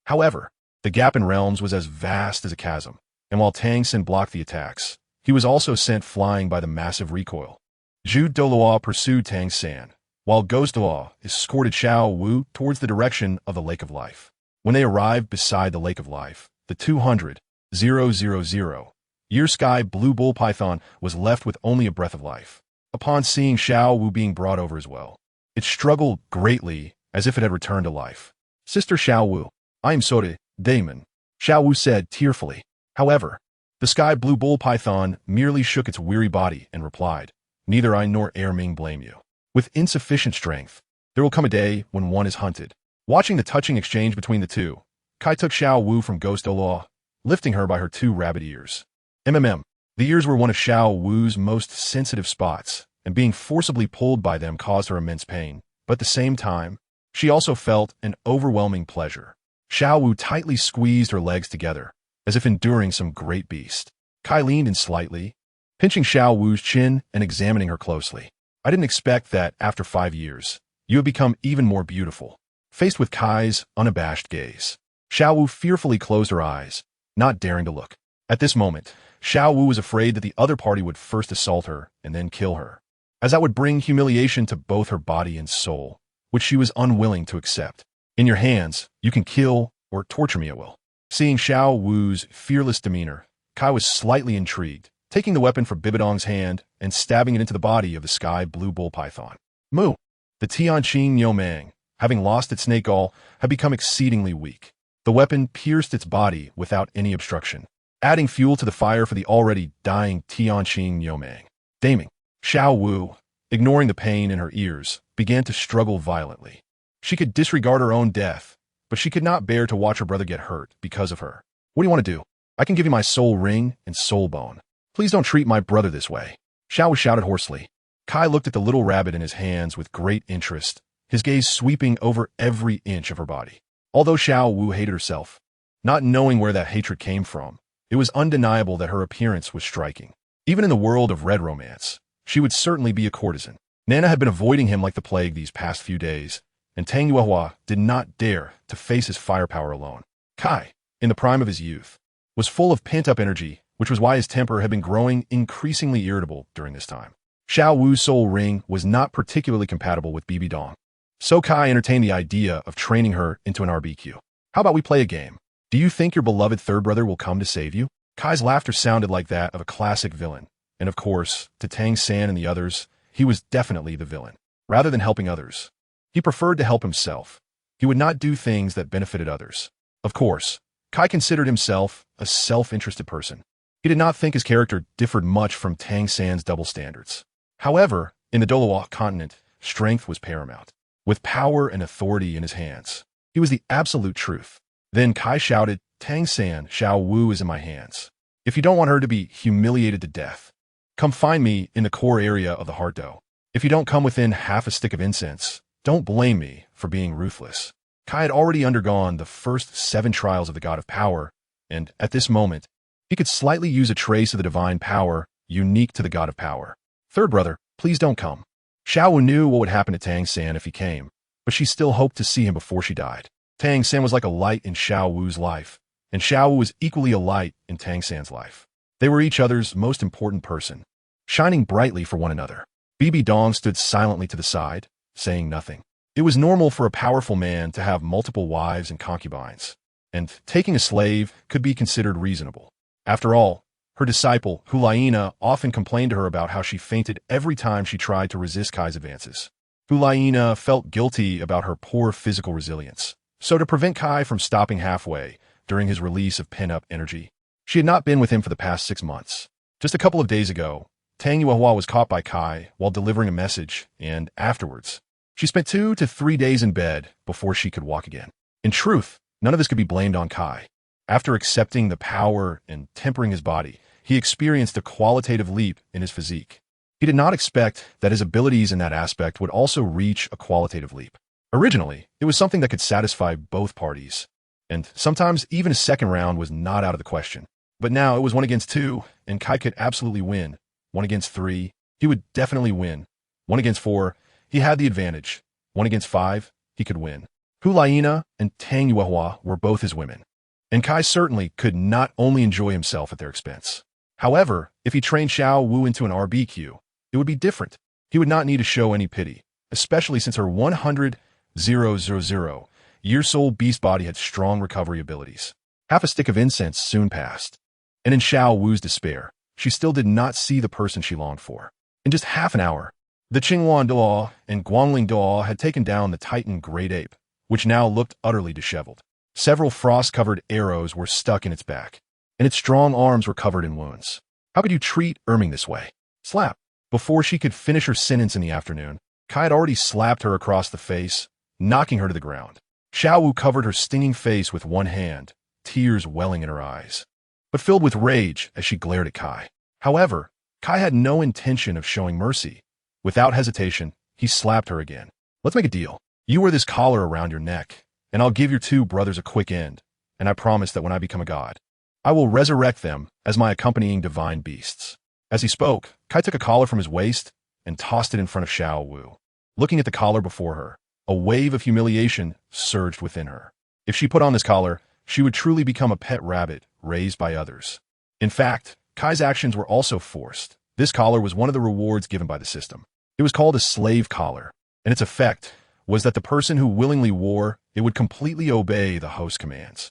However, the gap in realms was as vast as a chasm, and while Tang San blocked the attacks, he was also sent flying by the massive recoil. Zhu Douluo pursued Tang San, while Ghost Duo escorted Xiao Wu towards the direction of the Lake of Life. When they arrived beside the Lake of Life, the 200,000-year sky blue bull python was left with only a breath of life. Upon seeing Xiao Wu being brought over as well, it struggled greatly as if it had returned to life. Sister Xiao Wu, I am sorry, Damon, Xiao Wu said tearfully. However, the sky blue bull python merely shook its weary body and replied, neither I nor Erming blame you. With insufficient strength, there will come a day when one is hunted. Watching the touching exchange between the two, Kai took Xiao Wu from Ghost Duo, lifting her by her 2 rabbit ears. The ears were one of Xiao Wu's most sensitive spots, and being forcibly pulled by them caused her immense pain, but at the same time, she also felt an overwhelming pleasure. Xiao Wu tightly squeezed her legs together, as if enduring some great beast. Kai leaned in slightly, pinching Xiao Wu's chin and examining her closely. I didn't expect that, after 5 years, you have become even more beautiful. Faced with Kai's unabashed gaze, Xiao Wu fearfully closed her eyes, not daring to look. At this moment, Xiao Wu was afraid that the other party would first assault her and then kill her, as that would bring humiliation to both her body and soul, which she was unwilling to accept. In your hands, you can kill or torture me at will. Seeing Xiao Wu's fearless demeanor, Kai was slightly intrigued, taking the weapon from Bibidong's hand and stabbing it into the body of the sky blue bull python. Mu! The Tianqing Yomang, having lost its snake gall, had become exceedingly weak. The weapon pierced its body without any obstruction, adding fuel to the fire for the already dying Tianqing Yomang. Daming, Xiao Wu, ignoring the pain in her ears, began to struggle violently. She could disregard her own death, but she could not bear to watch her brother get hurt because of her. What do you want to do? I can give you my soul ring and soul bone. Please don't treat my brother this way. Xiao Wu shouted hoarsely. Kai looked at the little rabbit in his hands with great interest, his gaze sweeping over every inch of her body. Although Xiao Wu hated herself, not knowing where that hatred came from, it was undeniable that her appearance was striking. Even in the world of red romance, she would certainly be a courtesan. Nana had been avoiding him like the plague these past few days, and Tang Yuehua did not dare to face his firepower alone. Kai, in the prime of his youth, was full of pent-up energy, which was why his temper had been growing increasingly irritable during this time. Xiao Wu's soul ring was not particularly compatible with Bibidong, so Kai entertained the idea of training her into an RBQ. How about we play a game? Do you think your beloved third brother will come to save you? Kai's laughter sounded like that of a classic villain, and of course, to Tang San and the others, he was definitely the villain. Rather than helping others, he preferred to help himself. He would not do things that benefited others. Of course, Kai considered himself a self-interested person. He did not think his character differed much from Tang San's double standards. However, in the Douluo Continent, strength was paramount. With power and authority in his hands, he was the absolute truth. Then Kai shouted, Tang San, Xiao Wu is in my hands. If you don't want her to be humiliated to death, come find me in the core area of the heart dough. If you don't come within half a stick of incense, don't blame me for being ruthless. Kai had already undergone the first 7 trials of the God of Power, and at this moment, he could slightly use a trace of the divine power unique to the God of Power. Third brother, please don't come. Xiao Wu knew what would happen to Tang San if he came, but she still hoped to see him before she died. Tang San was like a light in Xiao Wu's life, and Xiao Wu was equally a light in Tang San's life. They were each other's most important person, shining brightly for one another. Bibidong stood silently to the side, saying nothing. It was normal for a powerful man to have multiple wives and concubines, and taking a slave could be considered reasonable. After all, her disciple, Hulaina, often complained to her about how she fainted every time she tried to resist Kai's advances. Huang felt guilty about her poor physical resilience. So to prevent Kai from stopping halfway during his release of pent-up energy, she had not been with him for the past 6 months. Just a couple of days ago, Tang Yuehua was caught by Kai while delivering a message, and afterwards, she spent 2 to 3 days in bed before she could walk again. In truth, none of this could be blamed on Kai. After accepting the power and tempering his body, he experienced a qualitative leap in his physique. He did not expect that his abilities in that aspect would also reach a qualitative leap. Originally, it was something that could satisfy both parties, and sometimes even a second round was not out of the question. But now it was 1 against 2, and Kai could absolutely win. 1 against 3, he would definitely win. 1 against 4, he had the advantage. 1 against 5, he could win. Huang and Tang Yuehua were both his women, and Kai certainly could not only enjoy himself at their expense. However, if he trained Xiao Wu into an RBQ, it would be different. He would not need to show any pity, especially since her 100,000-year soul beast body had strong recovery abilities. Half a stick of incense soon passed, and in Xiao Wu's despair, she still did not see the person she longed for. In just half an hour, the Qinghuan Duo and Guangling Duo had taken down the Titan Great Ape, which now looked utterly disheveled. Several frost-covered arrows were stuck in its back, and its strong arms were covered in wounds. How could you treat Erming this way? Slap. Before she could finish her sentence in the afternoon, Kai had already slapped her across the face, knocking her to the ground. Xiao Wu covered her stinging face with one hand, tears welling in her eyes, but filled with rage as she glared at Kai. However, Kai had no intention of showing mercy. Without hesitation, he slapped her again. Let's make a deal. You wear this collar around your neck, and I'll give your 2 brothers a quick end, and I promise that when I become a god, I will resurrect them as my accompanying divine beasts. As he spoke, Kai took a collar from his waist and tossed it in front of Xiao Wu. Looking at the collar before her, a wave of humiliation surged within her. If she put on this collar, she would truly become a pet rabbit raised by others. In fact, Kai's actions were also forced. This collar was one of the rewards given by the system. It was called a slave collar, and its effect was that the person who willingly wore it would completely obey the host's commands,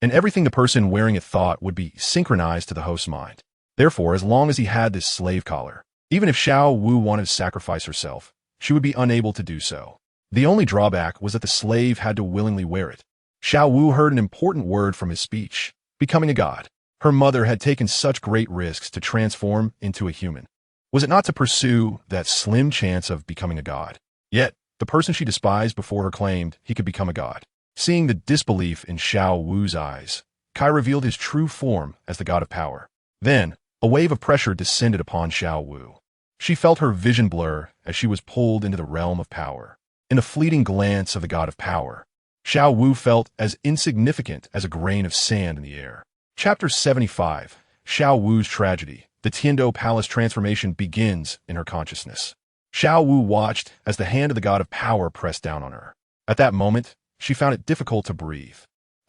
and everything the person wearing it thought would be synchronized to the host's mind. Therefore, as long as he had this slave collar, even if Xiao Wu wanted to sacrifice herself, she would be unable to do so. The only drawback was that the slave had to willingly wear it. Xiao Wu heard an important word from his speech: becoming a god. Her mother had taken such great risks to transform into a human. Was it not to pursue that slim chance of becoming a god? Yet, the person she despised before her claimed he could become a god. Seeing the disbelief in Xiao Wu's eyes, Kai revealed his true form as the god of power. Then, a wave of pressure descended upon Xiao Wu. She felt her vision blur as she was pulled into the realm of power. In a fleeting glance of the god of power, Xiao Wu felt as insignificant as a grain of sand in the air. Chapter 75, Xiao Wu's Tragedy. The Tiando Palace transformation begins in her consciousness. Xiao Wu watched as the hand of the god of power pressed down on her. At that moment, she found it difficult to breathe.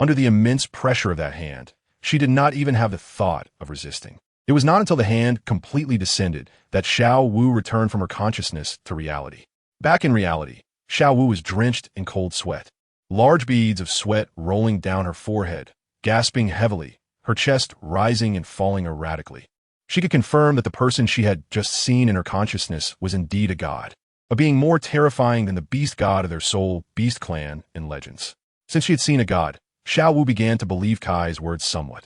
Under the immense pressure of that hand, she did not even have the thought of resisting. It was not until the hand completely descended that Xiao Wu returned from her consciousness to reality. Back in reality, Xiao Wu was drenched in cold sweat. Large beads of sweat rolling down her forehead, gasping heavily, her chest rising and falling erratically. She could confirm that the person she had just seen in her consciousness was indeed a god, a being more terrifying than the beast god of their soul beast clan in legends. Since she had seen a god, Xiao Wu began to believe Kai's words somewhat.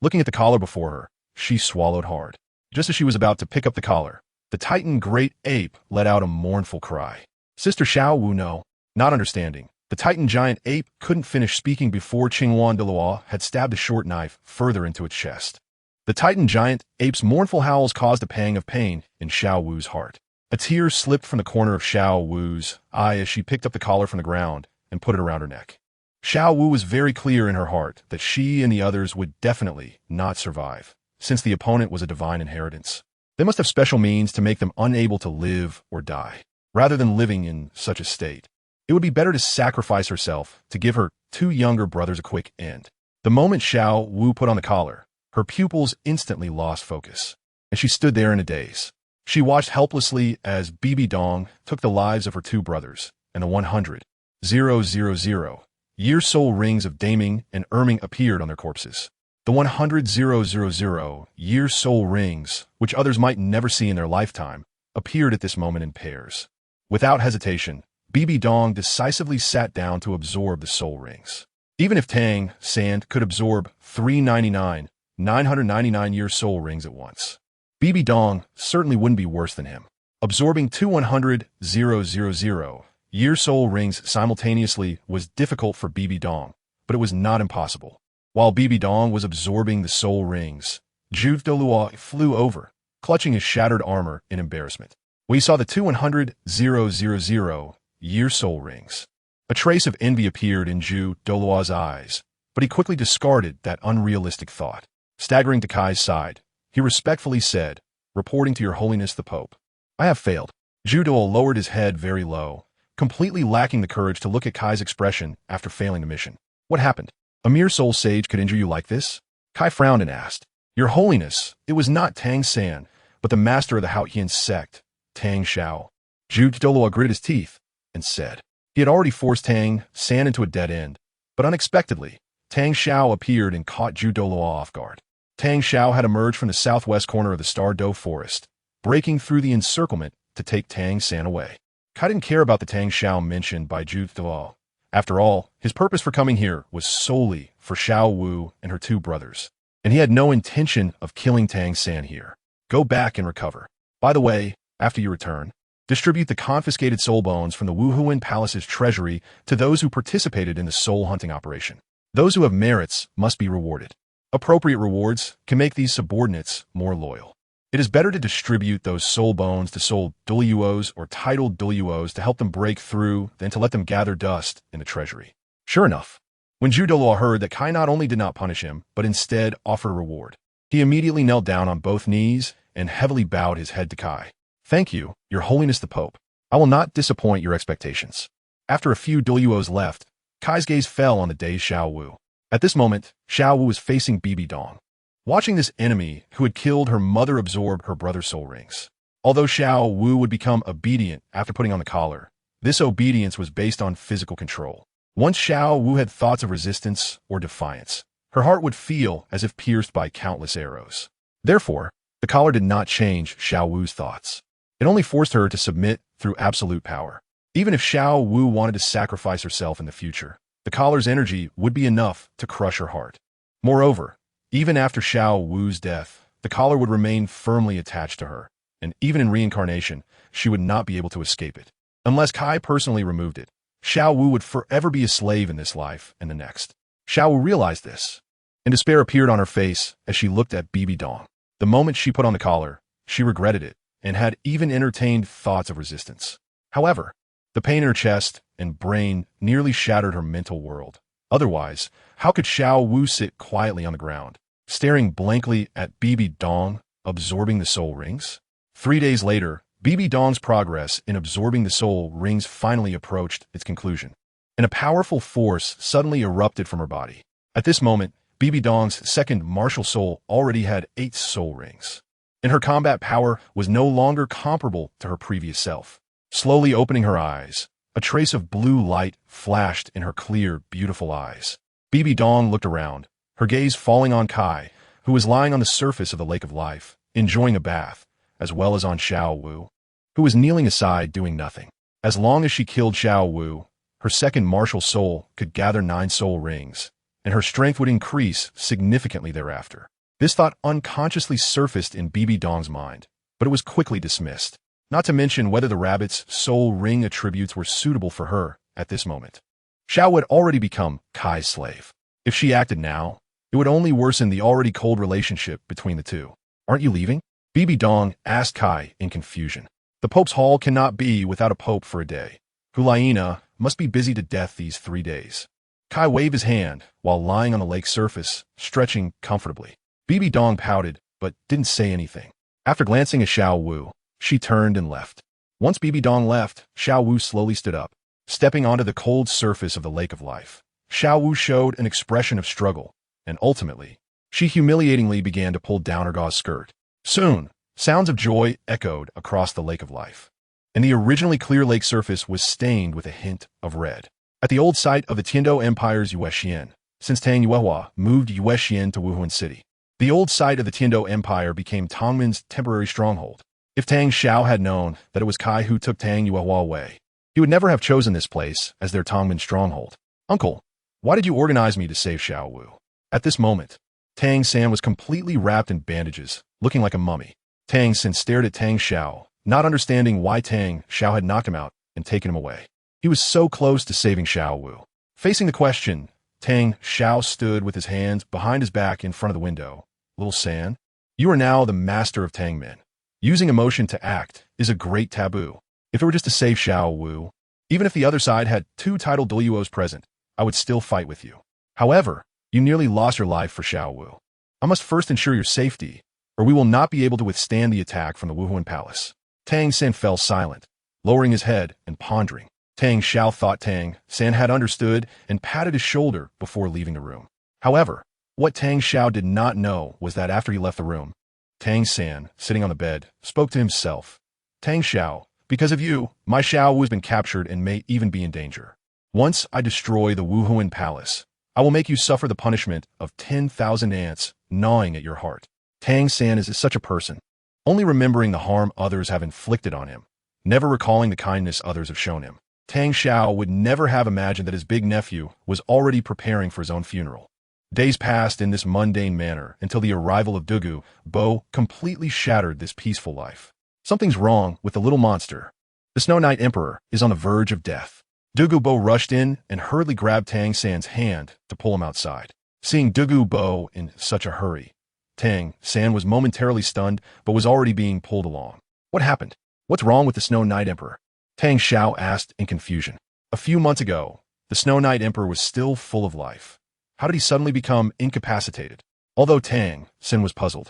Looking at the collar before her, she swallowed hard. Just as she was about to pick up the collar, the Titan Great Ape let out a mournful cry. Sister Xiao Wu, no. Not understanding, the Titan Giant Ape couldn't finish speaking before Qinghuan Duo had stabbed a short knife further into its chest. The Titan Giant Ape's mournful howls caused a pang of pain in Xiao Wu's heart. A tear slipped from the corner of Xiao Wu's eye as she picked up the collar from the ground and put it around her neck. Xiao Wu was very clear in her heart that she and the others would definitely not survive, since the opponent was a divine inheritance. They must have special means to make them unable to live or die, rather than living in such a state. It would be better to sacrifice herself to give her 2 younger brothers a quick end. The moment Xiao Wu put on the collar, her pupils instantly lost focus, and she stood there in a daze. She watched helplessly as Bibi Dong took the lives of her 2 brothers, and the 100,000-year soul rings of Daming and Erming appeared on their corpses. The 100,000-year soul rings, which others might never see in their lifetime, appeared at this moment in pairs. Without hesitation, Bibi Dong decisively sat down to absorb the soul rings. Even if Tang Sand could absorb 999-year soul rings at once, Bibi Dong certainly wouldn't be worse than him. Absorbing two 100,000-year soul rings simultaneously was difficult for Bibi Dong, but it was not impossible. While Bibi Dong was absorbing the soul rings, Zhu Douluo flew over, clutching his shattered armor in embarrassment. We saw the two 100,000-year soul rings. A trace of envy appeared in Zhu Douluo's eyes, but he quickly discarded that unrealistic thought. Staggering to Kai's side, he respectfully said, "Reporting to Your Holiness the Pope, I have failed." Zhu Douluo lowered his head very low, completely lacking the courage to look at Kai's expression after failing the mission. "What happened? A mere soul sage could injure you like this?" Kai frowned and asked. "Your Holiness, it was not Tang San, but the master of the Haotian sect, Tang Xiao." Zhu Douluo gritted his teeth and said. He had already forced Tang San into a dead end, but unexpectedly, Tang Xiao appeared and caught Zhu Douluo off guard. Tang Xiao had emerged from the southwest corner of the Star Doe forest, breaking through the encirclement to take Tang San away. Kai didn't care about the Tang Xiao mentioned by Zhu Douluo. After all, his purpose for coming here was solely for Xiao Wu and her two brothers, and he had no intention of killing Tang San here. Go back and recover. By the way, after you return, distribute the confiscated soul bones from the Wuhuan Palace's treasury to those who participated in the soul hunting operation. Those who have merits must be rewarded. Appropriate rewards can make these subordinates more loyal. It is better to distribute those soul bones to soul Douluos or titled Douluos to help them break through than to let them gather dust in the treasury. Sure enough, when Zhu Douluo heard that Kai not only did not punish him, but instead offered a reward, he immediately knelt down on both knees and heavily bowed his head to Kai. "Thank you, Your Holiness the Pope. I will not disappoint your expectations." After a few Douluos left, Kai's gaze fell on the dazed Xiao Wu. At this moment, Xiao Wu was facing Bibi Dong. Watching this enemy who had killed her mother absorb her brother's soul rings. Although Xiao Wu would become obedient after putting on the collar, this obedience was based on physical control. Once Xiao Wu had thoughts of resistance or defiance, her heart would feel as if pierced by countless arrows. Therefore, the collar did not change Xiao Wu's thoughts. It only forced her to submit through absolute power. Even if Xiao Wu wanted to sacrifice herself in the future, the collar's energy would be enough to crush her heart. Moreover, even after Xiao Wu's death, the collar would remain firmly attached to her, and even in reincarnation, she would not be able to escape it. Unless Kai personally removed it, Xiao Wu would forever be a slave in this life and the next. Xiao Wu realized this, and despair appeared on her face as she looked at Bibi Dong. The moment she put on the collar, she regretted it, and had even entertained thoughts of resistance. However, the pain in her chest and brain nearly shattered her mental world. Otherwise, how could Xiao Wu sit quietly on the ground, staring blankly at Bibi Dong, absorbing the soul rings? 3 days later, Bibi Dong's progress in absorbing the soul rings finally approached its conclusion, and a powerful force suddenly erupted from her body. At this moment, Bibi Dong's second martial soul already had 8 soul rings, and her combat power was no longer comparable to her previous self. Slowly opening her eyes, a trace of blue light flashed in her clear, beautiful eyes. Bibi Dong looked around, her gaze falling on Kai, who was lying on the surface of the Lake of Life, enjoying a bath, as well as on Xiao Wu, who was kneeling aside doing nothing. As long as she killed Xiao Wu, her second martial soul could gather 9 soul rings, and her strength would increase significantly thereafter. This thought unconsciously surfaced in Bibi Dong's mind, but it was quickly dismissed. Not to mention whether the rabbit's soul ring attributes were suitable for her at this moment. Xiao had already become Kai's slave. If she acted now, it would only worsen the already cold relationship between the two. "Aren't you leaving?" Bibi Dong asked Kai in confusion. "The Pope's hall cannot be without a pope for a day. Hulaina must be busy to death these 3 days." Kai waved his hand while lying on the lake's surface, stretching comfortably. Bibi Dong pouted, but didn't say anything. After glancing at Xiao Wu, she turned and left. Once Bibi Dong left, Xiao Wu slowly stood up. Stepping onto the cold surface of the Lake of Life, Xiao Wu showed an expression of struggle, and ultimately, she humiliatingly began to pull down her gauze skirt. Soon, sounds of joy echoed across the Lake of Life, and the originally clear lake surface was stained with a hint of red. At the old site of the Tiando Empire's Yuexian, since Tang Yuehua moved Yuexian to Wuhuan City, the old site of the Tiando Empire became Tongmin's temporary stronghold. If Tang Xiao had known that it was Kai who took Tang Yuehua away, he would never have chosen this place as their Tongmen stronghold. Uncle, why did you organize me to save Xiao Wu? At this moment, Tang San was completely wrapped in bandages, looking like a mummy. Tang San stared at Tang Xiao, not understanding why Tang Xiao had knocked him out and taken him away. He was so close to saving Xiao Wu. Facing the question, Tang Xiao stood with his hands behind his back in front of the window. Little San, you are now the master of Tangmen. Using emotion to act is a great taboo. If it were just to save Xiao Wu, even if the other side had 2 titled Douluos present, I would still fight with you. However, you nearly lost your life for Xiao Wu. I must first ensure your safety, or we will not be able to withstand the attack from the Wuhuan Palace. Tang San fell silent, lowering his head and pondering. Tang Xiao thought Tang San had understood and patted his shoulder before leaving the room. However, what Tang Xiao did not know was that after he left the room, Tang San, sitting on the bed, spoke to himself. Tang Xiao, because of you, my Xiao Wu has been captured and may even be in danger. Once I destroy the Wuhuan Palace, I will make you suffer the punishment of 10,000 ants gnawing at your heart. Tang San is such a person, only remembering the harm others have inflicted on him, never recalling the kindness others have shown him. Tang Xiao would never have imagined that his big nephew was already preparing for his own funeral. Days passed in this mundane manner until the arrival of Douluo Bo completely shattered this peaceful life. Something's wrong with the little monster. The Snow Knight Emperor is on the verge of death. Douluo Bo rushed in and hurriedly grabbed Tang San's hand to pull him outside. Seeing Douluo Bo in such a hurry, Tang San was momentarily stunned but was already being pulled along. What happened? What's wrong with the Snow Knight Emperor? Tang Xiao asked in confusion. A few months ago, the Snow Knight Emperor was still full of life. How did he suddenly become incapacitated? Although Tang San was puzzled,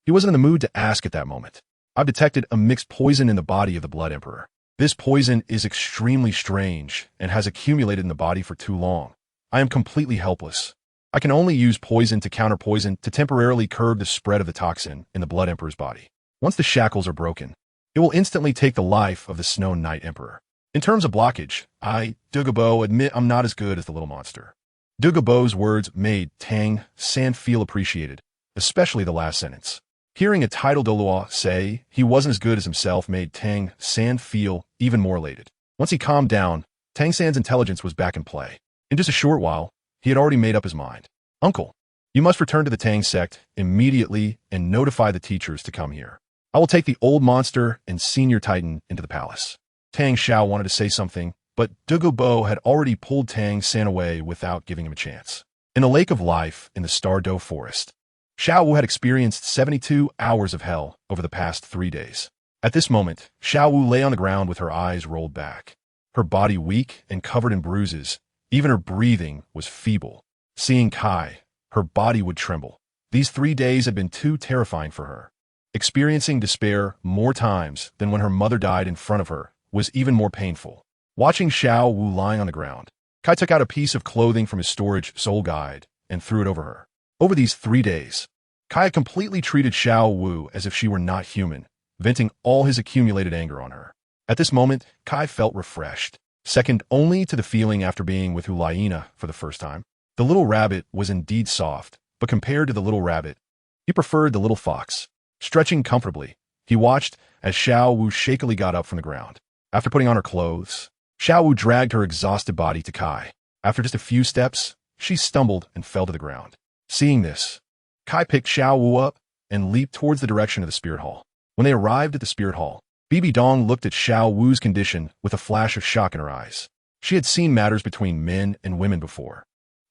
he wasn't in the mood to ask at that moment. I've detected a mixed poison in the body of the Blood Emperor. This poison is extremely strange and has accumulated in the body for too long. I am completely helpless. I can only use poison to counter poison to temporarily curb the spread of the toxin in the Blood Emperor's body. Once the shackles are broken, it will instantly take the life of the Snow Knight Emperor. In terms of blockage, Douluo Bo, admit I'm not as good as the little monster. Douluo Bo's words made Tang San feel appreciated, especially the last sentence. Hearing a title Douluo say he wasn't as good as himself made Tang San feel even more elated. Once he calmed down, Tang San's intelligence was back in play. In just a short while, he had already made up his mind. Uncle, you must return to the Tang sect immediately and notify the teachers to come here. I will take the old monster and senior titan into the palace. Tang Xiao wanted to say something, but Douluo Bo had already pulled Tang San away without giving him a chance. In the Lake of Life in the Stardow Forest, Xiao Wu had experienced 72 hours of hell over the past 3 days. At this moment, Xiao Wu lay on the ground with her eyes rolled back. Her body weak and covered in bruises, even her breathing was feeble. Seeing Kai, her body would tremble. These 3 days had been too terrifying for her. Experiencing despair more times than when her mother died in front of her was even more painful. Watching Xiao Wu lying on the ground, Kai took out a piece of clothing from his storage soul guide and threw it over her. Over these 3 days, Kai had completely treated Xiao Wu as if she were not human, venting all his accumulated anger on her. At this moment, Kai felt refreshed, second only to the feeling after being with Huang for the first time. The little rabbit was indeed soft, but compared to the little rabbit, he preferred the little fox. Stretching comfortably, he watched as Xiao Wu shakily got up from the ground. After putting on her clothes, Xiao Wu dragged her exhausted body to Kai. After just a few steps, she stumbled and fell to the ground. Seeing this, Kai picked Xiao Wu up and leaped towards the direction of the spirit hall. When they arrived at the spirit hall, Bibi Dong looked at Xiao Wu's condition with a flash of shock in her eyes. She had seen matters between men and women before.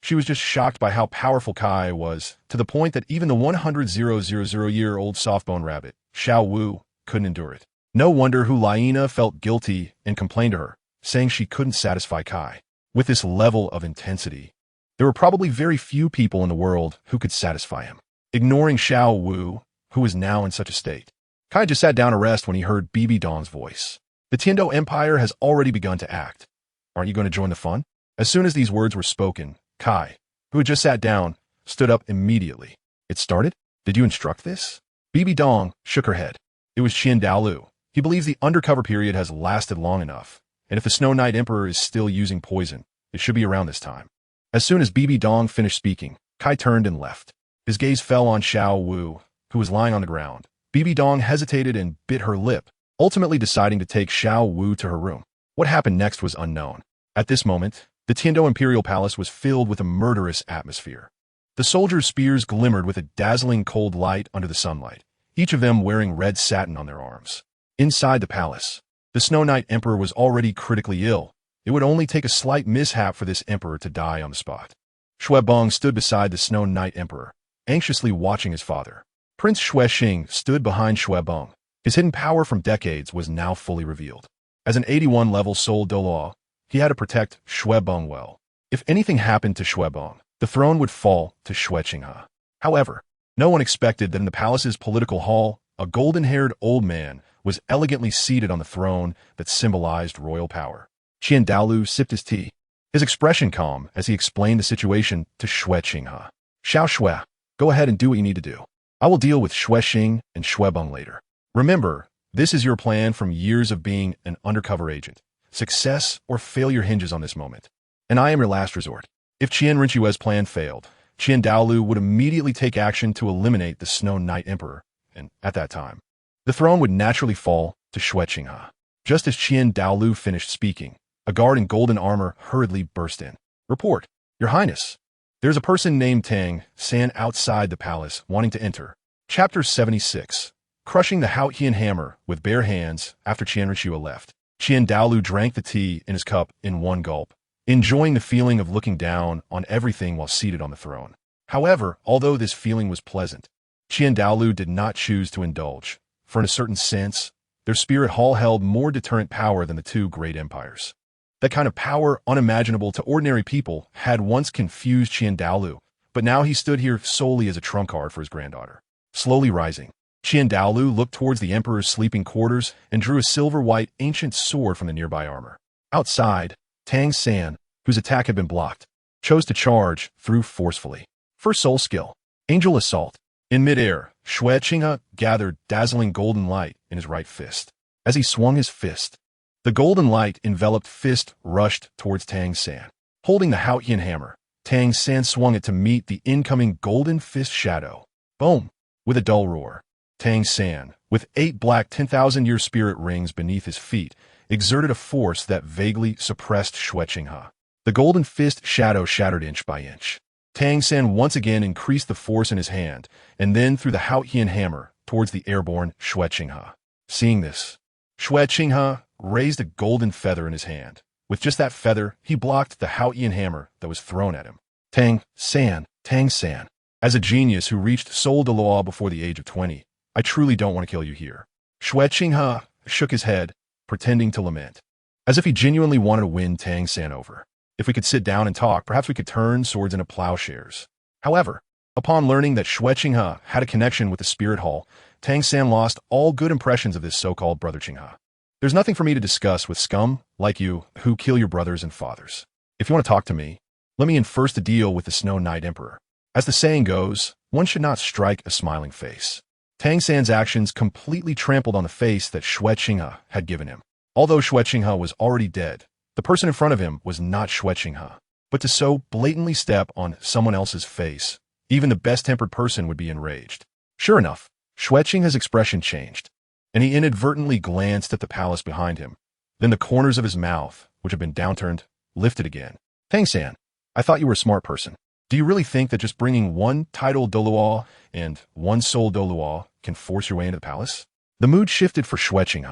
She was just shocked by how powerful Kai was, to the point that even the 100,000-year-old softbone rabbit, Xiao Wu, couldn't endure it. No wonder Huang felt guilty and complained to her, saying she couldn't satisfy Kai. With this level of intensity, there were probably very few people in the world who could satisfy him. Ignoring Xiao Wu, who was now in such a state, Kai just sat down to rest when he heard Bibi Dong's voice. The Tiando Empire has already begun to act. Aren't you going to join the fun? As soon as these words were spoken, Kai, who had just sat down, stood up immediately. It started? Did you instruct this? Bibi Dong shook her head. It was Qian Daolu. He believes the undercover period has lasted long enough, and if the Snow Knight Emperor is still using poison, it should be around this time. As soon as Bibi Dong finished speaking, Kai turned and left. His gaze fell on Xiao Wu, who was lying on the ground, Bibi Dong hesitated and bit her lip, ultimately deciding to take Xiao Wu to her room. What happened next was unknown. At this moment, the Tiando Imperial Palace was filled with a murderous atmosphere. The soldiers' spears glimmered with a dazzling cold light under the sunlight, each of them wearing red satin on their arms. Inside the palace, the Snow Knight Emperor was already critically ill. It would only take a slight mishap for this emperor to die on the spot. Xuebong stood beside the Snow Knight Emperor, anxiously watching his father. Prince Xuexing stood behind Xuebong. His hidden power from decades was now fully revealed. As an 81-level Soul Douluo, he had to protect Xuebong well. If anything happened to Xuebong, the throne would fall to Xuexing. However, no one expected that in the palace's political hall, a golden-haired old man was elegantly seated on the throne that symbolized royal power. Qian Daolu sipped his tea, his expression calm as he explained the situation to Xuexing. Xiao Xue, go ahead and do what you need to do. I will deal with Xuexing and Xuebong later. Remember, this is your plan from years of being an undercover agent. Success or failure hinges on this moment. And I am your last resort. If Qian Renxue's plan failed, Qian Daolu would immediately take action to eliminate the Snow Knight Emperor, and at that time, the throne would naturally fall to Xuexing. Just as Qian Daolu finished speaking, a guard in golden armor hurriedly burst in. Report, Your Highness. There's a person named Tang San outside the palace wanting to enter. Chapter 76. Crushing the Haotian hammer with bare hands after Qian Renxue left. Qian Daolu drank the tea in his cup in one gulp, enjoying the feeling of looking down on everything while seated on the throne. However, although this feeling was pleasant, Qian Daolu did not choose to indulge, for in a certain sense, their spirit hall held more deterrent power than the two great empires. That kind of power, unimaginable to ordinary people, had once confused Qian Daolu, but now he stood here solely as a trump card for his granddaughter. Slowly rising, Qian Daolu looked towards the emperor's sleeping quarters and drew a silver-white ancient sword from the nearby armor. Outside, Tang San, whose attack had been blocked, chose to charge through forcefully. First soul skill, Angel Assault. In midair, Xuexing gathered dazzling golden light in his right fist. As he swung his fist, the golden light enveloped fist rushed towards Tang San. Holding the Haotian hammer, Tang San swung it to meet the incoming golden fist shadow. Boom! With a dull roar, Tang San, with 8 black 10,000-year spirit rings beneath his feet, exerted a force that vaguely suppressed Xuexing. The golden fist shadow shattered inch by inch. Tang San once again increased the force in his hand, and then threw the Haotian hammer towards the airborne Xuexing. Seeing this, Xuexing raised a golden feather in his hand. With just that feather, he blocked the Haotian hammer that was thrown at him. Tang San. As a genius who reached Soul Douluo before the age of 20, I truly don't want to kill you here. Xuexing shook his head, pretending to lament, as if he genuinely wanted to win Tang San over. If we could sit down and talk, perhaps we could turn swords into plowshares. However, upon learning that Xuexing had a connection with the Spirit Hall, Tang San lost all good impressions of this so-called brother Qinghe. There's nothing for me to discuss with scum like you who kill your brothers and fathers. If you want to talk to me, let me in first to deal with the Snow Knight Emperor. As the saying goes, one should not strike a smiling face. Tang San's actions completely trampled on the face that Xuexing had given him. Although Xuexing was already dead, the person in front of him was not Xuexing. But to so blatantly step on someone else's face, even the best-tempered person would be enraged. Sure enough, Xuexing's expression changed, and he inadvertently glanced at the palace behind him. Then the corners of his mouth, which had been downturned, lifted again. Tang San, I thought you were a smart person. Do you really think that just bringing one title Douluo and one soul Douluo can force your way into the palace? The mood shifted for Xuexing,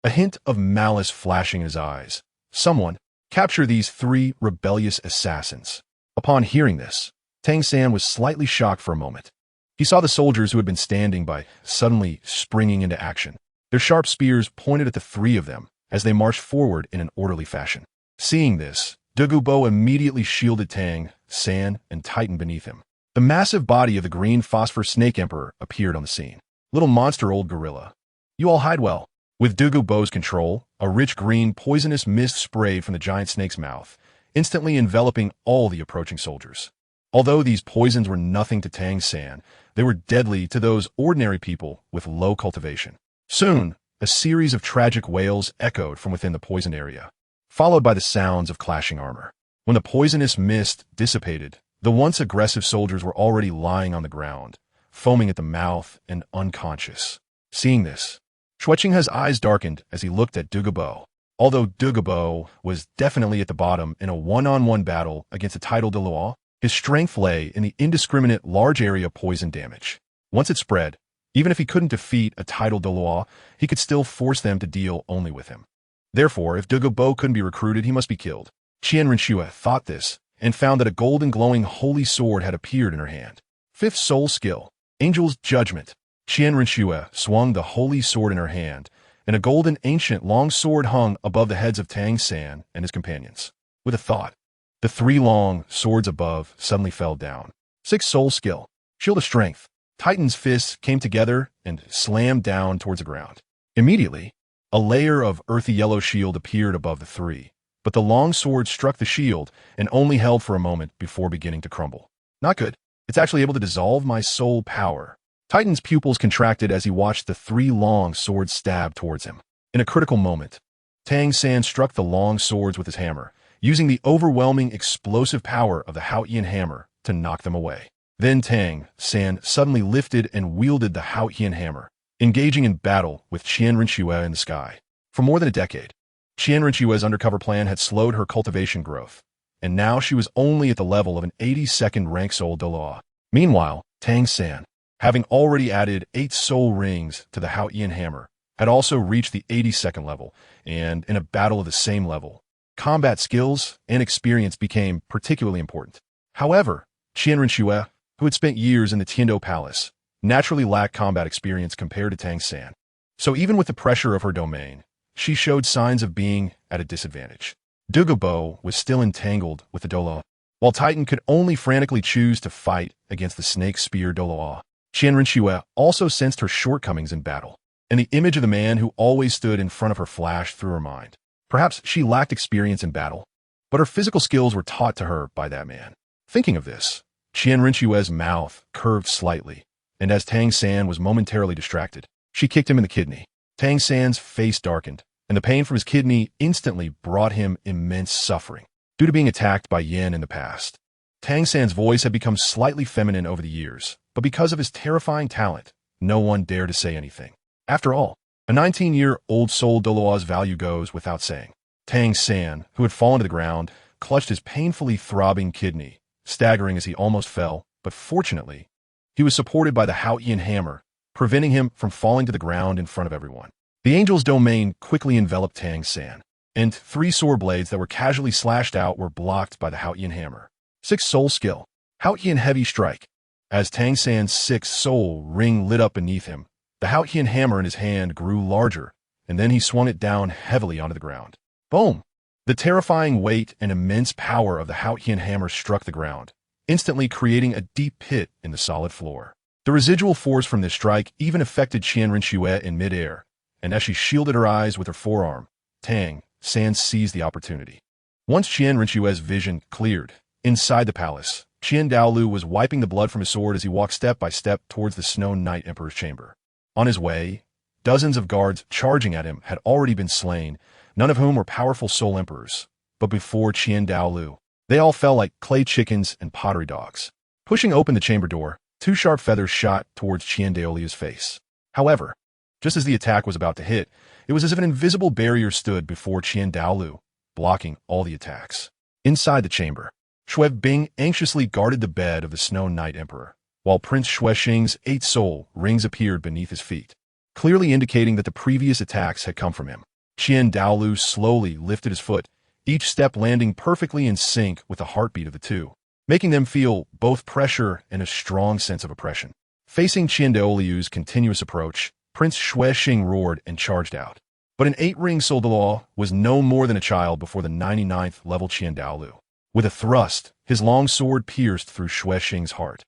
a hint of malice flashing in his eyes. Someone, capture these 3 rebellious assassins. Upon hearing this, Tang San was slightly shocked for a moment. He saw the soldiers who had been standing by suddenly springing into action. Their sharp spears pointed at the 3 of them as they marched forward in an orderly fashion. Seeing this, Douluo immediately shielded Tang San and tightened beneath him. The massive body of the green phosphor snake emperor appeared on the scene. Little monster old gorilla. You all hide well. With Douluo's control, a rich green poisonous mist sprayed from the giant snake's mouth, instantly enveloping all the approaching soldiers. Although these poisons were nothing to Tang San, they were deadly to those ordinary people with low cultivation. Soon, a series of tragic wails echoed from within the poisoned area, followed by the sounds of clashing armor. When the poisonous mist dissipated, the once aggressive soldiers were already lying on the ground, foaming at the mouth and unconscious. Seeing this, Xueqing's eyes darkened as he looked at Douluo. Although Douluo was definitely at the bottom in a one-on-one battle against a title-Douluo, his strength lay in the indiscriminate large-area poison damage. Once it spread, even if he couldn't defeat a title-Douluo, he could still force them to deal only with him. Therefore, if Douluo couldn't be recruited, he must be killed. Qian Renxue thought this, and found that a golden glowing holy sword had appeared in her hand. Fifth soul skill, Angel's Judgment. Qian Renxue swung the holy sword in her hand, and a golden ancient long sword hung above the heads of Tang San and his companions. With a thought, the three long swords above suddenly fell down. Sixth soul skill, Shield of Strength. Titan's fists came together and slammed down towards the ground. Immediately, a layer of earthy yellow shield appeared above the three, but the long sword struck the shield and only held for a moment before beginning to crumble. Not good. It's actually able to dissolve my soul power. Titan's pupils contracted as he watched the three long swords stab towards him. In a critical moment, Tang San struck the long swords with his hammer, using the overwhelming explosive power of the Haotian hammer to knock them away. Then Tang San suddenly lifted and wielded the Haotian hammer, engaging in battle with Qian Renxue in the sky. For more than a decade, Qian Renxue's undercover plan had slowed her cultivation growth, and now she was only at the level of an 82nd rank soul Douluo. Meanwhile, Tang San, having already added 8 soul rings to the Haotian hammer, had also reached the 82nd level, and in a battle of the same level, combat skills and experience became particularly important. However, Qian Renxue, who had spent years in the Tiando Palace, naturally lacked combat experience compared to Tang San. So even with the pressure of her domain, she showed signs of being at a disadvantage. Douluo was still entangled with the Douluo, while Titan could only frantically choose to fight against the snake spear Douluo. Qian Renxue also sensed her shortcomings in battle, and the image of the man who always stood in front of her flashed through her mind. Perhaps she lacked experience in battle, but her physical skills were taught to her by that man. Thinking of this, Qian Renxue's mouth curved slightly, and as Tang San was momentarily distracted, she kicked him in the kidney. Tang San's face darkened, and the pain from his kidney instantly brought him immense suffering. Due to being attacked by Yin in the past, Tang San's voice had become slightly feminine over the years, but because of his terrifying talent, no one dared to say anything. After all, a 19-year-old soul Douluo's value goes without saying. Tang San, who had fallen to the ground, clutched his painfully throbbing kidney, staggering as he almost fell, but fortunately, he was supported by the Haotian hammer, preventing him from falling to the ground in front of everyone. The angel's domain quickly enveloped Tang San, and 3 sword blades that were casually slashed out were blocked by the Haotian hammer. 6th soul skill, Haotian heavy strike. As Tang San's 6th soul ring lit up beneath him, the Haotian hammer in his hand grew larger, and then he swung it down heavily onto the ground. Boom! The terrifying weight and immense power of the Haotian hammer struck the ground, instantly creating a deep pit in the solid floor. The residual force from this strike even affected Qian Renxue in midair, and as she shielded her eyes with her forearm, Tang San seized the opportunity. Once Qian Renxue's vision cleared, inside the palace, Qian Daolu was wiping the blood from his sword as he walked step by step towards the Snow Knight Emperor's chamber. On his way, dozens of guards charging at him had already been slain, none of whom were powerful soul emperors. But before Qian Daolu, they all fell like clay chickens and pottery dogs. Pushing open the chamber door, 2 sharp feathers shot towards Qian Daolu's face. However, just as the attack was about to hit, it was as if an invisible barrier stood before Qian Daolu, blocking all the attacks. Inside the chamber, Xue Bing anxiously guarded the bed of the Snow Knight Emperor, while Prince Xuexing's 8 soul rings appeared beneath his feet, clearly indicating that the previous attacks had come from him. Qian Daolu slowly lifted his foot, each step landing perfectly in sync with the heartbeat of the two, making them feel both pressure and a strong sense of oppression. Facing Qian Daolu's continuous approach, Prince Xuexing roared and charged out. But an 8-ring soul Douluo was no more than a child before the 99th level Qian Daolu. With a thrust, his long sword pierced through Xuexing's heart,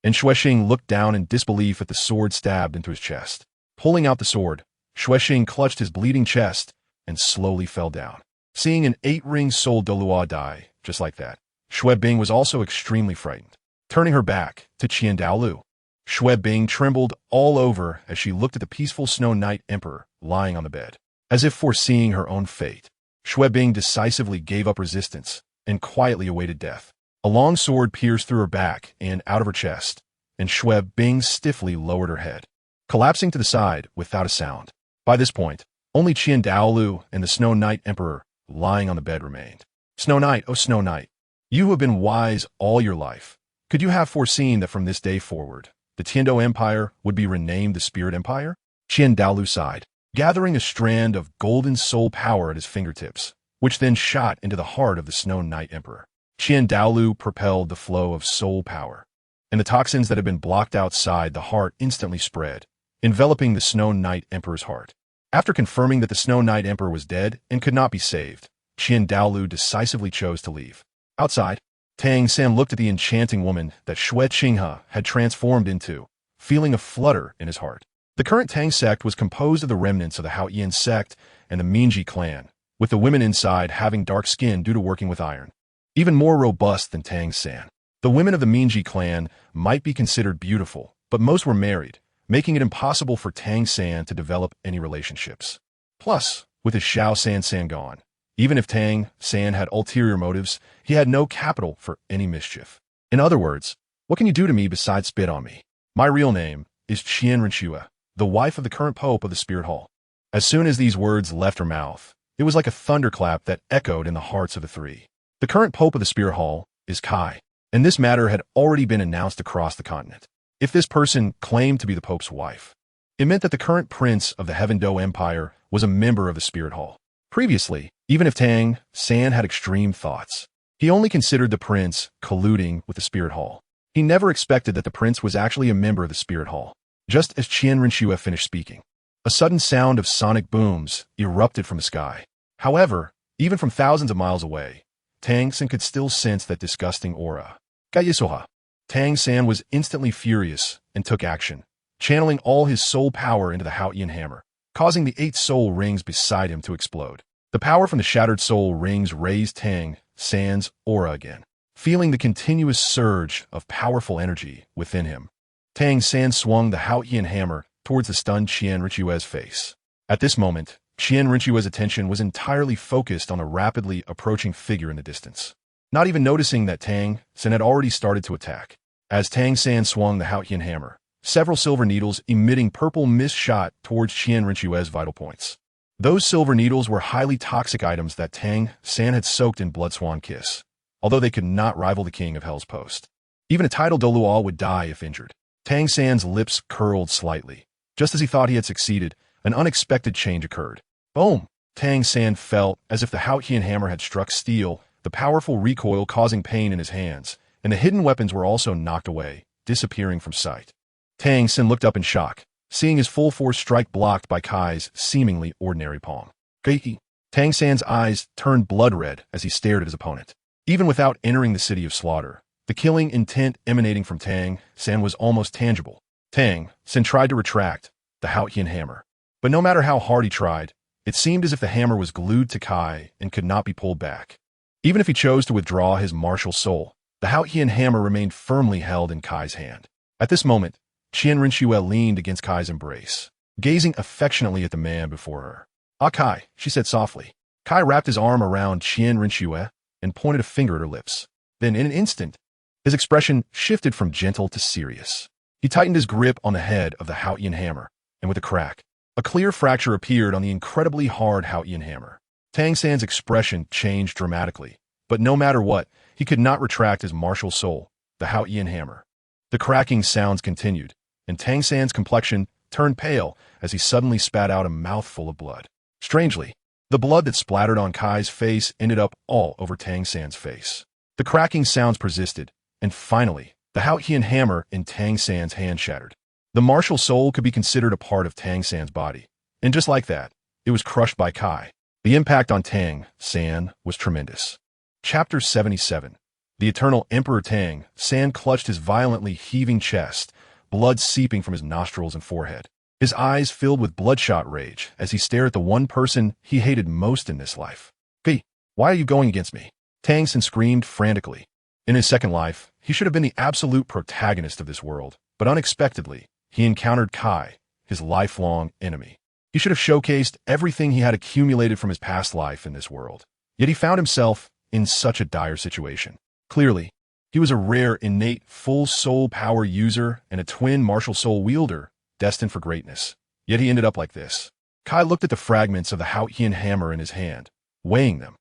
and Xuexing looked down in disbelief at the sword stabbed into his chest. Pulling out the sword, Xuexing clutched his bleeding chest and slowly fell down. Seeing an 8-ring soul Douluo die, just like that, Xue Bing was also extremely frightened. Turning her back to Qian Daolu, Xue Bing trembled all over as she looked at the peaceful Snow Knight Emperor lying on the bed. As if foreseeing her own fate, Xue Bing decisively gave up resistance and quietly awaited death. A long sword pierced through her back and out of her chest, and Xue Bing stiffly lowered her head. collapsing to the side without a sound. By this point, only Qian Daolu and the Snow Knight Emperor lying on the bed remained. Snow Knight, oh Snow Knight, you who have been wise all your life, could you have foreseen that from this day forward, the Tiando Empire would be renamed the Spirit Empire? Qian Daolu sighed, gathering a strand of golden soul power at his fingertips, which then shot into the heart of the Snow Knight Emperor. Qian Daolu propelled the flow of soul power, and the toxins that had been blocked outside the heart instantly spread, enveloping the Snow Knight Emperor's heart. After confirming that the Snow Knight Emperor was dead and could not be saved, Qian Daolu decisively chose to leave. Outside, Tang San looked at the enchanting woman that Xue Qinghe had transformed into, feeling a flutter in his heart. The current Tang sect was composed of the remnants of the Haoyan sect and the Minji clan, with the women inside having dark skin due to working with iron. Even more robust than Tang San. The women of the Minji clan might be considered beautiful, but most were married, making it impossible for Tang San to develop any relationships. Plus, with his Xiao San gone, even if Tang San had ulterior motives, he had no capital for any mischief. In other words, what can you do to me besides spit on me? My real name is Qian Renxue, the wife of the current pope of the Spirit Hall. As soon as these words left her mouth, it was like a thunderclap that echoed in the hearts of the three. The current pope of the Spirit Hall is Kai, and this matter had already been announced across the continent. If this person claimed to be the pope's wife, it meant that the current prince of the Heaven Do Empire was a member of the Spirit Hall. Previously, even if Tang San had extreme thoughts, he only considered the prince colluding with the Spirit Hall. He never expected that the prince was actually a member of the Spirit Hall. Just as Qian Renxue finished speaking, a sudden sound of sonic booms erupted from the sky. However, even from thousands of miles away, Tang San could still sense that disgusting aura. Gaiyisoha. Tang San was instantly furious and took action, channeling all his soul power into the Haoyan hammer, causing the 8 soul rings beside him to explode. The power from the shattered soul rings raised Tang San's aura again, feeling the continuous surge of powerful energy within him. Tang San swung the Haoyan hammer towards the stunned Qian Renxue's face. At this moment, Qian Renxue's attention was entirely focused on a rapidly approaching figure in the distance, not even noticing that Tang San had already started to attack. As Tang San swung the Haoyan hammer, several silver needles emitting purple mist shot towards Qian Renxue's vital points. Those silver needles were highly toxic items that Tang San had soaked in Blood Swan Kiss, although they could not rival the king of Hell's Post. Even a titled Douluo would die if injured. Tang San's lips curled slightly. Just as he thought he had succeeded, an unexpected change occurred. Boom! Tang San felt as if the Haoyan hammer had struck steel, the powerful recoil causing pain in his hands, and the hidden weapons were also knocked away, disappearing from sight. Tang San looked up in shock, seeing his full force strike blocked by Kai's seemingly ordinary palm. Geiki. Tang San's eyes turned blood red as he stared at his opponent. Even without entering the city of slaughter, the killing intent emanating from Tang San was almost tangible. Tang San tried to retract the Haoyan hammer, but no matter how hard he tried, it seemed as if the hammer was glued to Kai and could not be pulled back. Even if he chose to withdraw his martial soul, the Haoyan hammer remained firmly held in Kai's hand. At this moment, Qian Renxue leaned against Kai's embrace, gazing affectionately at the man before her. "Ah, Kai," she said softly. Kai wrapped his arm around Qian Renxue and pointed a finger at her lips. Then, in an instant, his expression shifted from gentle to serious. He tightened his grip on the head of the Haoyan hammer, and with a crack, a clear fracture appeared on the incredibly hard Haoyan hammer. Tang San's expression changed dramatically, but no matter what, he could not retract his martial soul, the Haoyan hammer. The cracking sounds continued, and Tang San's complexion turned pale as he suddenly spat out a mouthful of blood. Strangely, the blood that splattered on Kai's face ended up all over Tang San's face. The cracking sounds persisted, and finally, the Haoyan hammer in Tang San's hand shattered. The martial soul could be considered a part of Tang San's body, and just like that, it was crushed by Kai. The impact on Tang San was tremendous. Chapter 77. The eternal Emperor Tang San clutched his violently heaving chest, blood seeping from his nostrils and forehead. His eyes filled with bloodshot rage as he stared at the one person he hated most in this life. "Hey, why are you going against me?" Tang San screamed frantically. In his second life, he should have been the absolute protagonist of this world, but unexpectedly, he encountered Kai, his lifelong enemy. He should have showcased everything he had accumulated from his past life in this world. Yet he found himself in such a dire situation. Clearly, he was a rare innate full soul power user and a twin martial soul wielder, destined for greatness. Yet he ended up like this. Kai looked at the fragments of the Qian hammer in his hand, weighing them.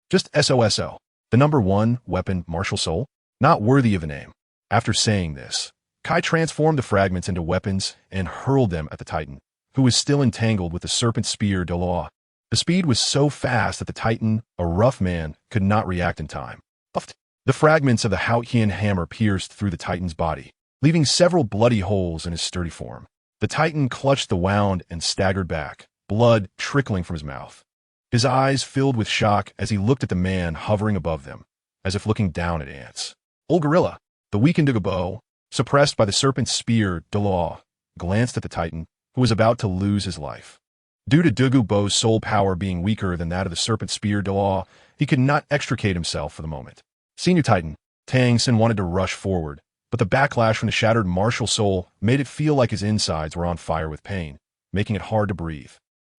Just SOSO. The number 1 weapon, martial soul? Not worthy of a name. After saying this, Kai transformed the fragments into weapons and hurled them at the Titan, who was still entangled with the serpent spear Douluo. The speed was so fast that the Titan, a rough man, could not react in time. The fragments of the Qian hammer pierced through the Titan's body, leaving several bloody holes in his sturdy form. The Titan clutched the wound and staggered back, blood trickling from his mouth. His eyes filled with shock as he looked at the man hovering above them, as if looking down at ants. Old gorilla, the weakened Douluo, suppressed by the serpent's spear Douluo, glanced at the Titan, who was about to lose his life. Due to Douluo's soul power being weaker than that of the serpent spear Douluo, he could not extricate himself for the moment. Senior Titan, Tang Xin wanted to rush forward, but the backlash from the shattered martial soul made it feel like his insides were on fire with pain, making it hard to breathe.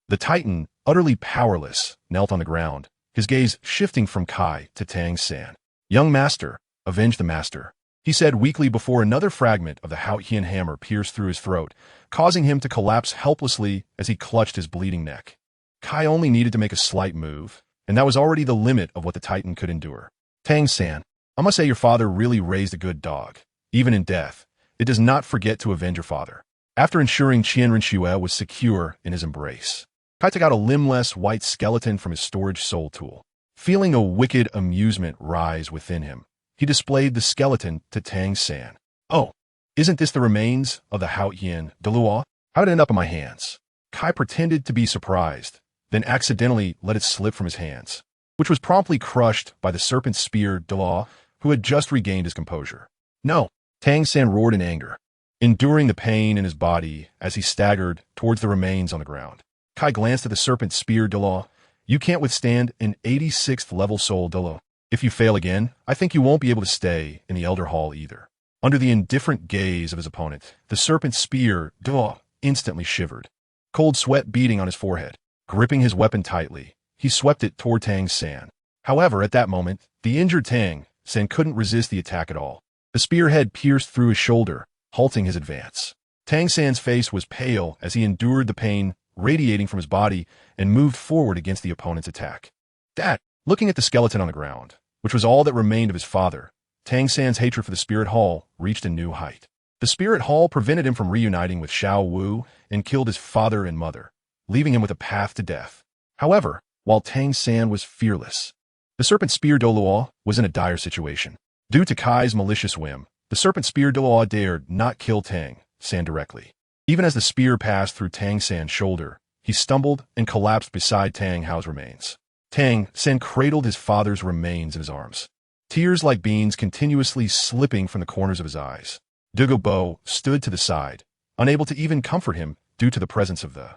The Titan, utterly powerless, knelt on the ground, his gaze shifting from Kai to Tang Xin. Young master, avenge the master, he said weakly before another fragment of the Qian hammer pierced through his throat, causing him to collapse helplessly as he clutched his bleeding neck. Kai only needed to make a slight move, and that was already the limit of what the Titan could endure. Tang Xin, I must say your father really raised a good dog. Even in death, it does not forget to avenge your father. After ensuring Qian Renxue was secure in his embrace, Kai took out a limbless white skeleton from his storage soul tool. Feeling a wicked amusement rise within him, he displayed the skeleton to Tang Xin. Oh, isn't this the remains of the Qian Douluo? How did it end up in my hands? Kai pretended to be surprised, then accidentally let it slip from his hands, which was promptly crushed by the serpent spear Douluo, who had just regained his composure. No, Tang Xin roared in anger, enduring the pain in his body as he staggered towards the remains on the ground. Kai glanced at the serpent spear Douluo. You can't withstand an 86th level soul Douluo. If you fail again, I think you won't be able to stay in the Elder Hall either. Under the indifferent gaze of his opponent, the serpent spear Douluo instantly shivered, cold sweat beading on his forehead. Gripping his weapon tightly, he swept it toward Tang Xin. However, at that moment, the injured Tang Xin couldn't resist the attack at all. The spearhead pierced through his shoulder, halting his advance. Tang Xin's face was pale as he endured the pain radiating from his body and moved forward against the opponent's attack. That, looking at the skeleton on the ground, which was all that remained of his father, Tang Xin's hatred for the Spirit Hall reached a new height. The Spirit Hall prevented him from reuniting with Xiao Wu and killed his father and mother, leaving him with a path to death. However, while Tang Xin was fearless, the Serpent Spear Douluo was in a dire situation. Due to Kai's malicious whim, the Serpent Spear Douluo dared not kill Tang Xin directly. Even as the spear passed through Tang Xin's shoulder, he stumbled and collapsed beside Tang Hao's remains. Tang Xin cradled his father's remains in his arms, tears like beans continuously slipping from the corners of his eyes. Douluo stood to the side, unable to even comfort him due to the presence of the...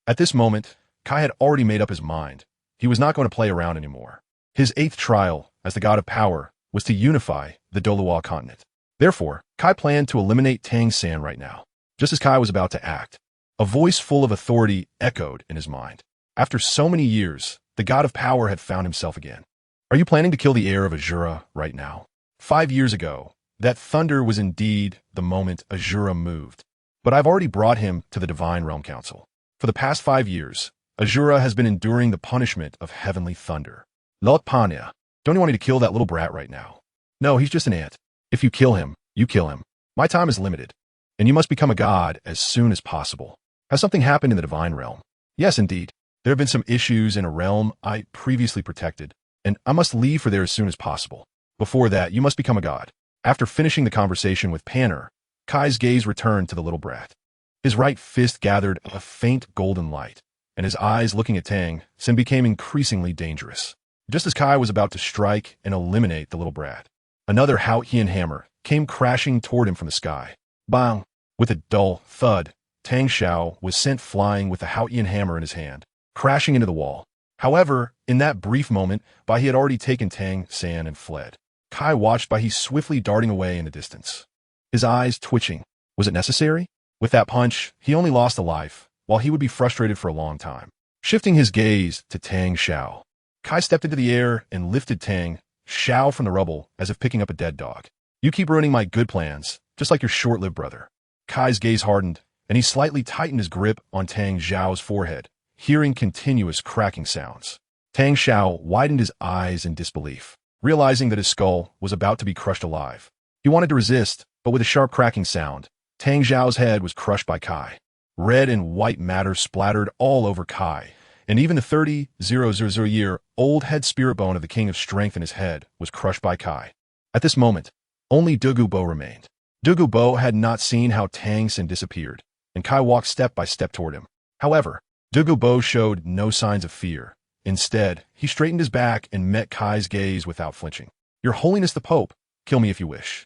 At this moment, Kai had already made up his mind. He was not going to play around anymore. His 8th trial, as the god of power, was to unify the Douluo Continent. Therefore, Kai planned to eliminate Tang Xin right now. Just as Kai was about to act, a voice full of authority echoed in his mind. After so many years, the god of power had found himself again. Are you planning to kill the heir of Azura right now? 5 years ago, that thunder was indeed the moment Azura moved. But I've already brought him to the Divine Realm Council. For the past 5 years, Azura has been enduring the punishment of heavenly thunder. Lot Panya, don't you want me to kill that little brat right now? No, he's just an ant. If you kill him, you kill him. My time is limited, and you must become a god as soon as possible. Has something happened in the Divine Realm? Yes, indeed. There have been some issues in a realm I previously protected, and I must leave for there as soon as possible. Before that, you must become a god. After finishing the conversation with Panner, Kai's gaze returned to the little brat. His right fist gathered a faint golden light, and his eyes looking at Tang Xin became increasingly dangerous. Just as Kai was about to strike and eliminate the little brat, another Qian hammer came crashing toward him from the sky. Bang! With a dull thud, Tang Xiao was sent flying with the Qian hammer in his hand, crashing into the wall. However, in that brief moment, Bai he had already taken Tang Xin and fled. Kai watched Bai he swiftly darting away in the distance, his eyes twitching. Was it necessary? With that punch, he only lost a life, while he would be frustrated for a long time. Shifting his gaze to Tang Xiao, Kai stepped into the air and lifted Tang Xiao from the rubble as if picking up a dead dog. You keep ruining my good plans, just like your short-lived brother. Kai's gaze hardened and he slightly tightened his grip on Tang Xiao's forehead, hearing continuous cracking sounds. Tang Xiao widened his eyes in disbelief, realizing that his skull was about to be crushed alive. He wanted to resist, but with a sharp cracking sound, Tang Xiao's head was crushed by Kai. Red and white matter splattered all over Kai, and even the 30,000-year-old head spirit bone of the King of Strength in his head was crushed by Kai. At this moment, only Douluo Bo remained. Douluo Bo had not seen how Tang Xin disappeared, and Kai walked step by step toward him. However, Douluo Bo showed no signs of fear. Instead, he straightened his back and met Kai's gaze without flinching. "Your Holiness the Pope, kill me if you wish.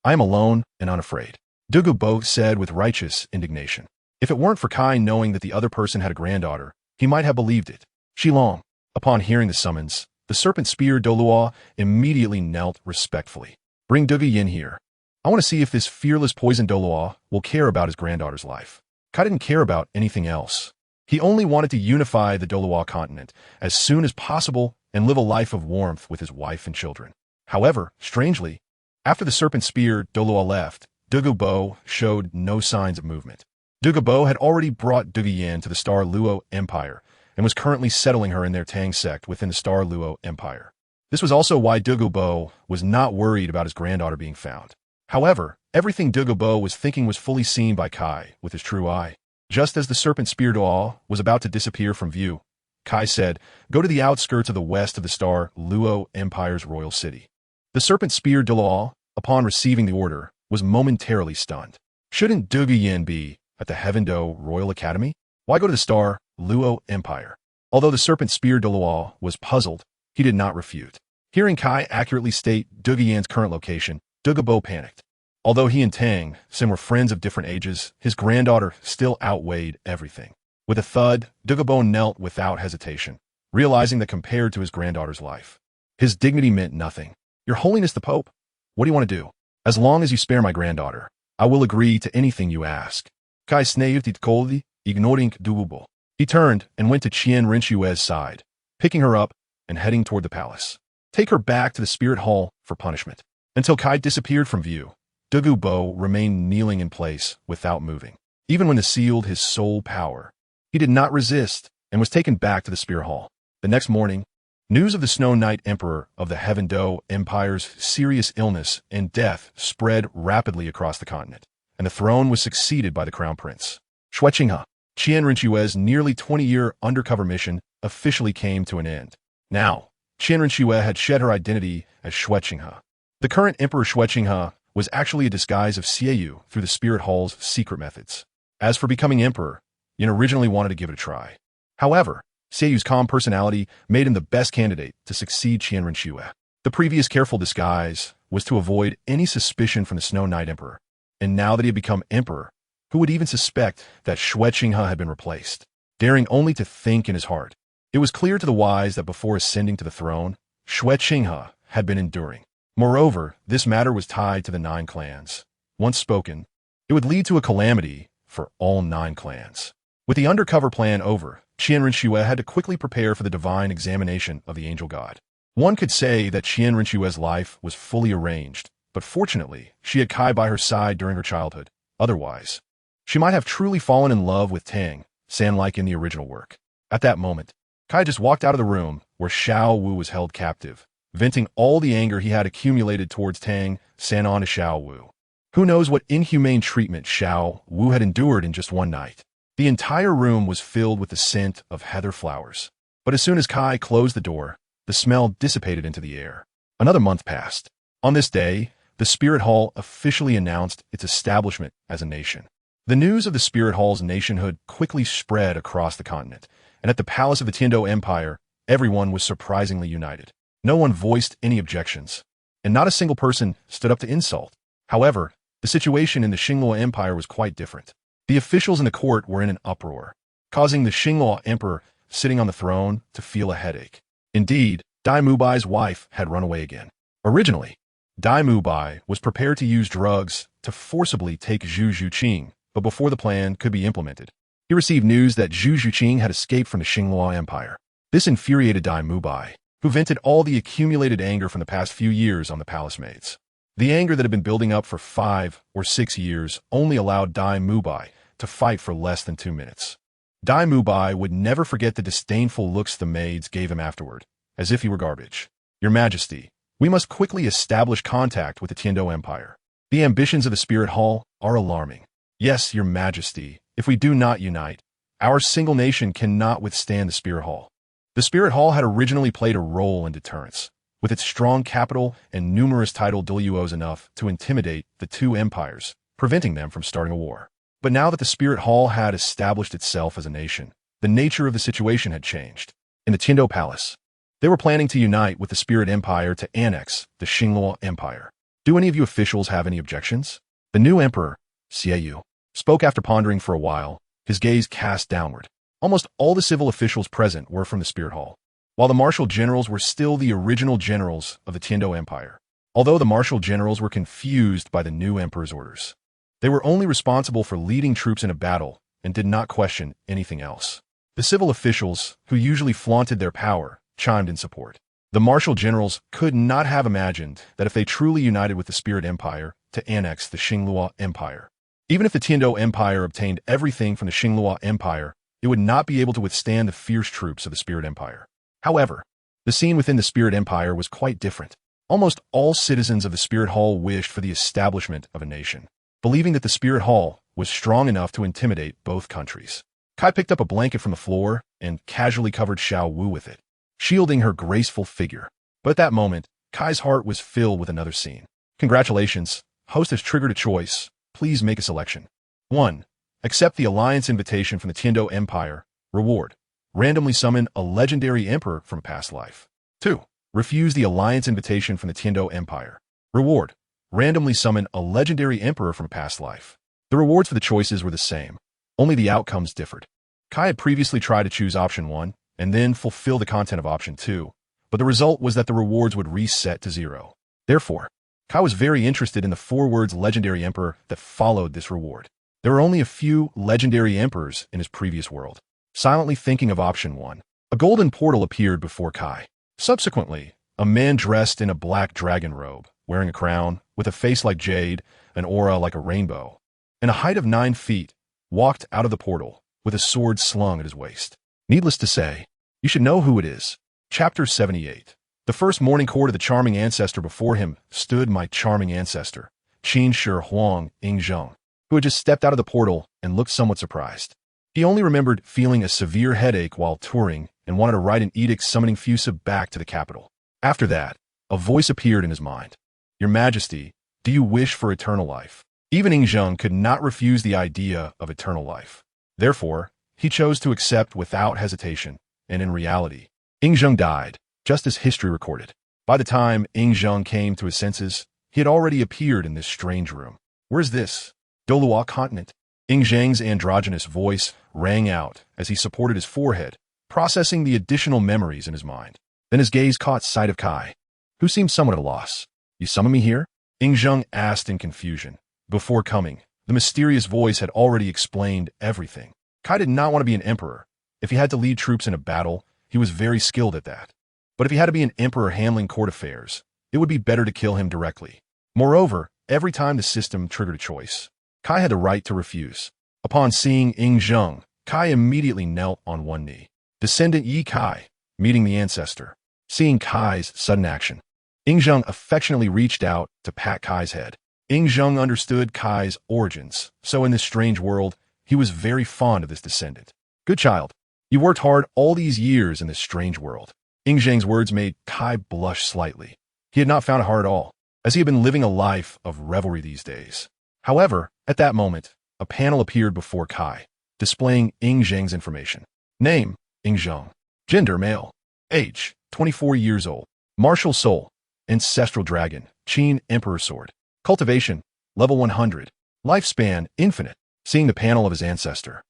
I am alone and unafraid," Douluo Bo said with righteous indignation. If it weren't for Kai knowing that the other person had a granddaughter, he might have believed it. Xilong. Upon hearing the summons, the serpent-spear Douluo immediately knelt respectfully. "Bring Douluo Yin here. I want to see if this fearless poison Douluo will care about his granddaughter's life." Kai didn't care about anything else. He only wanted to unify the Douluo Continent as soon as possible and live a life of warmth with his wife and children. However, strangely, after the serpent spear Douluo left, Douluo Bo showed no signs of movement. Douluo Bo had already brought Douluo Yin to the Star Luo Empire and was currently settling her in their Tang sect within the Star Luo Empire. This was also why Douluo Bo was not worried about his granddaughter being found. However, everything Douluo Bo was thinking was fully seen by Kai with his true eye. Just as the serpent spear Douluo was about to disappear from view, Kai said, "Go to the outskirts of the west of the Star Luo Empire's royal city." The serpent spear Douluo, upon receiving the order, was momentarily stunned. Shouldn't Douluo Yin be at the Heaven Do Royal Academy? Why go to the Star Luo Empire? Although the serpent spear Douluo was puzzled, he did not refute. Hearing Kai accurately state Douluo Yin's current location, Douluo Bo panicked. Although he and Tang Xin were friends of different ages, his granddaughter still outweighed everything. With a thud, Douluo Bo knelt without hesitation, realizing that compared to his granddaughter's life, his dignity meant nothing. "Your Holiness the Pope, what do you want to do? As long as you spare my granddaughter, I will agree to anything you ask." Kai sneived it coldly, ignoring Douluo Bo. He turned and went to Qian Renxue's side, picking her up and heading toward the palace. Take her back to the spirit hall for punishment. Until Kai disappeared from view, Douluo Bo remained kneeling in place without moving. Even when the sealed his soul power, he did not resist and was taken back to the spirit hall. The next morning, news of the Snow Knight Emperor of the Heaven Do Empire's serious illness and death spread rapidly across the continent, and the throne was succeeded by the crown prince. Xueqinghe, Qian Renxue's nearly 20-year undercover mission officially came to an end. Now, Qian Renxue had shed her identity as Xueqinghe. The current Emperor Xueqinghe was actually a disguise of Xiaoyu through the Spirit Hall's secret methods. As for becoming emperor, Yin originally wanted to give it a try. However, Xiaoyu's calm personality made him the best candidate to succeed Qian Renxue. The previous careful disguise was to avoid any suspicion from the Snow Knight Emperor, and now that he had become emperor, who would even suspect that Xueqinghe had been replaced? Daring only to think in his heart, it was clear to the wise that before ascending to the throne, Xueqinghe had been enduring. Moreover, this matter was tied to the 9 clans. Once spoken, it would lead to a calamity for all 9 clans. With the undercover plan over, Qian Renxue had to quickly prepare for the divine examination of the angel god. One could say that Qian Renxue's life was fully arranged, but fortunately, she had Kai by her side during her childhood. Otherwise, she might have truly fallen in love with Tang San like in the original work. At that moment, Kai just walked out of the room where Xiao Wu was held captive, venting all the anger he had accumulated towards Tang San on to Xiao Wu. Who knows what inhumane treatment Xiao Wu had endured in just one night. The entire room was filled with the scent of heather flowers. But as soon as Kai closed the door, the smell dissipated into the air. Another month passed. On this day, the Spirit Hall officially announced its establishment as a nation. The news of the Spirit Hall's nationhood quickly spread across the continent, and at the palace of the Tiando Empire, everyone was surprisingly united. No one voiced any objections, and not a single person stood up to insult. However, the situation in the Xingluo Empire was quite different. The officials in the court were in an uproar, causing the Xingluo Emperor sitting on the throne to feel a headache. Indeed, Dai Mubai's wife had run away again. Originally, Dai Mubai was prepared to use drugs to forcibly take Zhu Zhuqing, but before the plan could be implemented, he received news that Zhu Zhuqing had escaped from the Xingluo Empire. This infuriated Dai Mubai, who vented all the accumulated anger from the past few years on the palace maids. The anger that had been building up for 5 or 6 years only allowed Dai Mubai to fight for less than 2 minutes. Dai Mubai would never forget the disdainful looks the maids gave him afterward, as if he were garbage. Your Majesty, we must quickly establish contact with the Tiando Empire. The ambitions of the Spirit Hall are alarming. Yes, Your Majesty, if we do not unite, our single nation cannot withstand the Spirit Hall. The Spirit Hall had originally played a role in deterrence, with its strong capital and numerous titled Douluos enough to intimidate the two empires, preventing them from starting a war. But now that the Spirit Hall had established itself as a nation, the nature of the situation had changed. In the Tiando Palace, they were planning to unite with the Spirit Empire to annex the Xingluo Empire. Do any of you officials have any objections? The new emperor, Xiaoyu, spoke after pondering for a while, his gaze cast downward. Almost all the civil officials present were from the Spirit Hall, while the martial generals were still the original generals of the Tiando Empire. Although the martial generals were confused by the new emperor's orders, they were only responsible for leading troops in a battle and did not question anything else. The civil officials, who usually flaunted their power, chimed in support. The martial generals could not have imagined that if they truly united with the Spirit Empire to annex the Xingluo Empire, even if the Tiando Empire obtained everything from the Xingluo Empire, it would not be able to withstand the fierce troops of the Spirit Empire. However, the scene within the Spirit Empire was quite different. Almost all citizens of the Spirit Hall wished for the establishment of a nation, believing that the Spirit Hall was strong enough to intimidate both countries. Kai picked up a blanket from the floor and casually covered Xiao Wu with it, shielding her graceful figure. But at that moment, Kai's heart was filled with another scene. Congratulations, host has triggered a choice. Please make a selection. 1. Accept the alliance invitation from the Tiando Empire. Reward. Randomly summon a legendary emperor from a past life. 2. Refuse the alliance invitation from the Tiando Empire. Reward. Randomly summon a legendary emperor from a past life. The rewards for the choices were the same, only the outcomes differed. Kai had previously tried to choose option 1 and then fulfill the content of option 2, but the result was that the rewards would reset to 0. Therefore, Kai was very interested in the 4 words legendary emperor that followed this reward. There were only a few legendary emperors in his previous world. Silently thinking of option 1, a golden portal appeared before Kai. Subsequently, a man dressed in a black dragon robe, wearing a crown, with a face like jade, an aura like a rainbow, and a height of 9 feet, walked out of the portal with a sword slung at his waist. Needless to say, you should know who it is. Chapter 78. The first morning court of the charming ancestor. Before him stood my charming ancestor, Qin Huang Yingzheng, who had just stepped out of the portal and looked somewhat surprised. He only remembered feeling a severe headache while touring and wanted to write an edict summoning Fusa back to the capital. After that, a voice appeared in his mind. Your Majesty, do you wish for eternal life? Even Yingzheng could not refuse the idea of eternal life. Therefore, he chose to accept without hesitation, and in reality, Yingzheng died, just as history recorded. By the time Yingzheng came to his senses, he had already appeared in this strange room. Where's this? Douluo Continent. Yingzheng's androgynous voice rang out as he supported his forehead, processing the additional memories in his mind. Then his gaze caught sight of Kai, who seemed somewhat at a loss. You summon me here? Yingzheng asked in confusion. Before coming, the mysterious voice had already explained everything. Kai did not want to be an emperor. If he had to lead troops in a battle, he was very skilled at that. But if he had to be an emperor handling court affairs, it would be better to kill him directly. Moreover, every time the system triggered a choice, Kai had the right to refuse. Upon seeing Yingzheng, Kai immediately knelt on one knee. Descendant Yi Kai, meeting the ancestor. Seeing Kai's sudden action, Yingzheng affectionately reached out to pat Kai's head. Yingzheng understood Kai's origins, so in this strange world, he was very fond of this descendant. Good child, you worked hard all these years in this strange world. Yingzheng's words made Kai blush slightly. He had not found it hard at all, as he had been living a life of revelry these days. However, at that moment, a panel appeared before Kai, displaying Yingzheng's information. Name, Yingzheng. Gender, male. Age, 24 years old. Martial soul, ancestral dragon, Qin Emperor sword. Cultivation, level 100. Lifespan, infinite. Seeing the panel of his ancestor.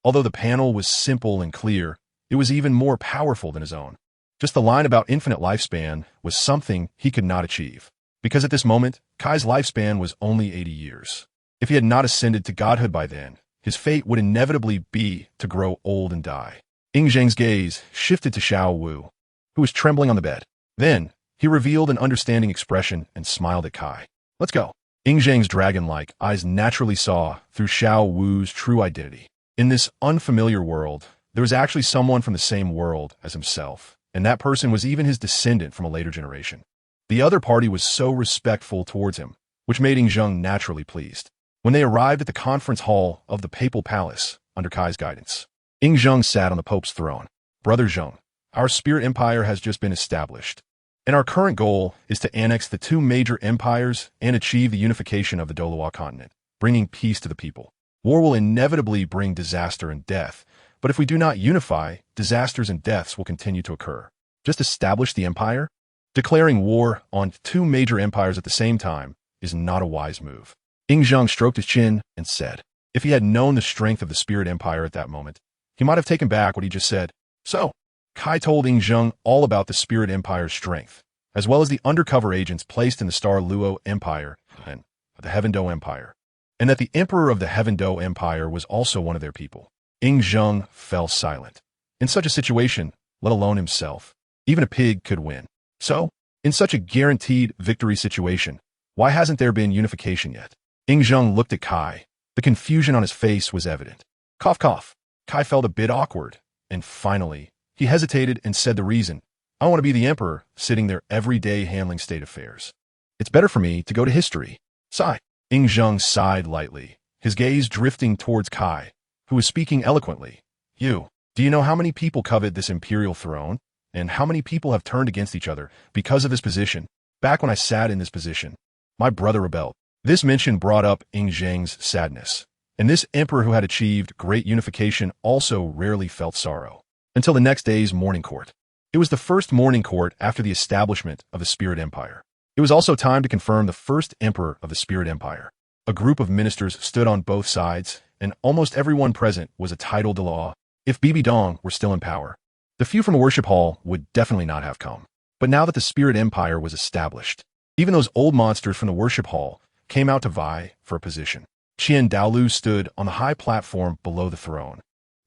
Although the panel was simple and clear, it was even more powerful than his own. Just the line about infinite lifespan was something he could not achieve, because at this moment, Kai's lifespan was only 80 years. If he had not ascended to godhood by then, his fate would inevitably be to grow old and die. Yingzheng's gaze shifted to Xiao Wu, who was trembling on the bed. Then, he revealed an understanding expression and smiled at Kai. Let's go. Zhang's dragon-like eyes naturally saw through Xiao Wu's true identity. In this unfamiliar world, there was actually someone from the same world as himself, and that person was even his descendant from a later generation. The other party was so respectful towards him, which made Zhang naturally pleased. When they arrived at the conference hall of the Papal Palace, under Kai's guidance, Zhang sat on the Pope's throne. Brother Zhang, our spirit empire has just been established, and our current goal is to annex the two major empires and achieve the unification of the Douluo Continent, bringing peace to the people. War will inevitably bring disaster and death, but if we do not unify, disasters and deaths will continue to occur. Just establish the empire? Declaring war on two major empires at the same time is not a wise move. Zhang stroked his chin and said, if he had known the strength of the spirit empire at that moment, he might have taken back what he just said. So, Kai told Zhang all about the spirit empire's strength, as well as the undercover agents placed in the Star Luo Empire and the Heaven Do Empire, and that the emperor of the Heaven Do Empire was also one of their people. Zhang fell silent. In such a situation, let alone himself, even a pig could win. So, in such a guaranteed victory situation, why hasn't there been unification yet? Zhang looked at Kai. The confusion on his face was evident. Cough, cough. Kai felt a bit awkward, and finally, he hesitated and said the reason. I want to be the emperor, sitting there every day handling state affairs. It's better for me to go to history. Sigh. Zhang sighed lightly, his gaze drifting towards Kai, who was speaking eloquently. Do you know how many people covet this imperial throne? And how many people have turned against each other because of this position? Back when I sat in this position, my brother rebelled. This mention brought up Zhang's sadness, and this emperor who had achieved great unification also rarely felt sorrow. Until the next day's morning court. It was the first morning court after the establishment of the Spirit Empire. It was also time to confirm the first emperor of the Spirit Empire. A group of ministers stood on both sides, and almost everyone present was a title de law. If Bibi Dong were still in power, the few from the worship hall would definitely not have come. But now that the Spirit Empire was established, even those old monsters from the worship hall came out to vie for a position. Qian Daolu stood on the high platform below the throne,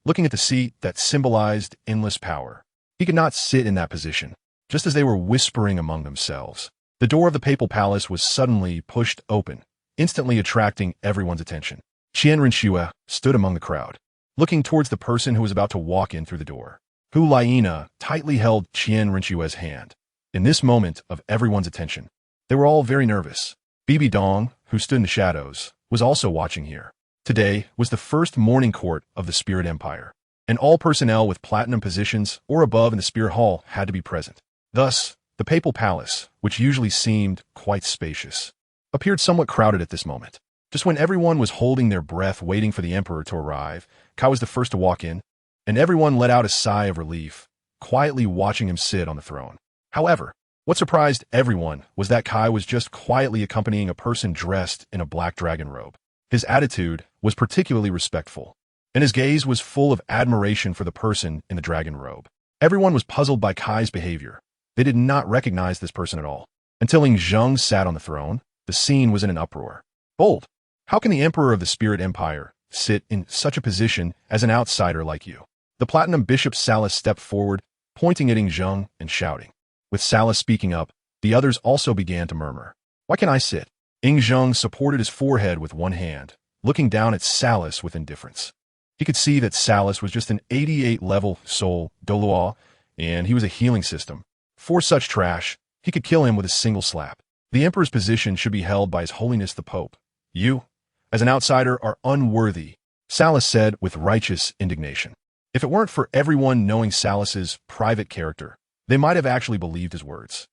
looking at the seat that symbolized endless power. He could not sit in that position. Just as they were whispering among themselves, the door of the papal palace was suddenly pushed open, instantly attracting everyone's attention. Qian Renxue stood among the crowd, looking towards the person who was about to walk in through the door. Hu Laina tightly held Qian Renxue's hand. In this moment of everyone's attention, they were all very nervous. Bibi Dong, who stood in the shadows, was also watching here. Today was the first morning court of the Spirit Empire, and all personnel with platinum positions or above in the Spirit Hall had to be present. Thus, the papal palace, which usually seemed quite spacious, appeared somewhat crowded at this moment. Just when everyone was holding their breath waiting for the emperor to arrive, Kai was the first to walk in, and everyone let out a sigh of relief, quietly watching him sit on the throne. However, what surprised everyone was that Kai was just quietly accompanying a person dressed in a black dragon robe. His attitude was particularly respectful, and his gaze was full of admiration for the person in the dragon robe. Everyone was puzzled by Kai's behavior. They did not recognize this person at all. Until Zhang sat on the throne, the scene was in an uproar. Bold! How can the emperor of the Spirit Empire sit in such a position as an outsider like you? The Platinum Bishop Salas stepped forward, pointing at Zhang and shouting. With Salas speaking up, the others also began to murmur. Why can't I sit? Zhang supported his forehead with one hand, looking down at Salas with indifference. He could see that Salas was just an 88-level soul Douluo, and he was a healing system. For such trash, he could kill him with a single slap. The emperor's position should be held by His Holiness the Pope. You, as an outsider, are unworthy, Salas said with righteous indignation. If it weren't for everyone knowing Salas's private character, they might have actually believed his words.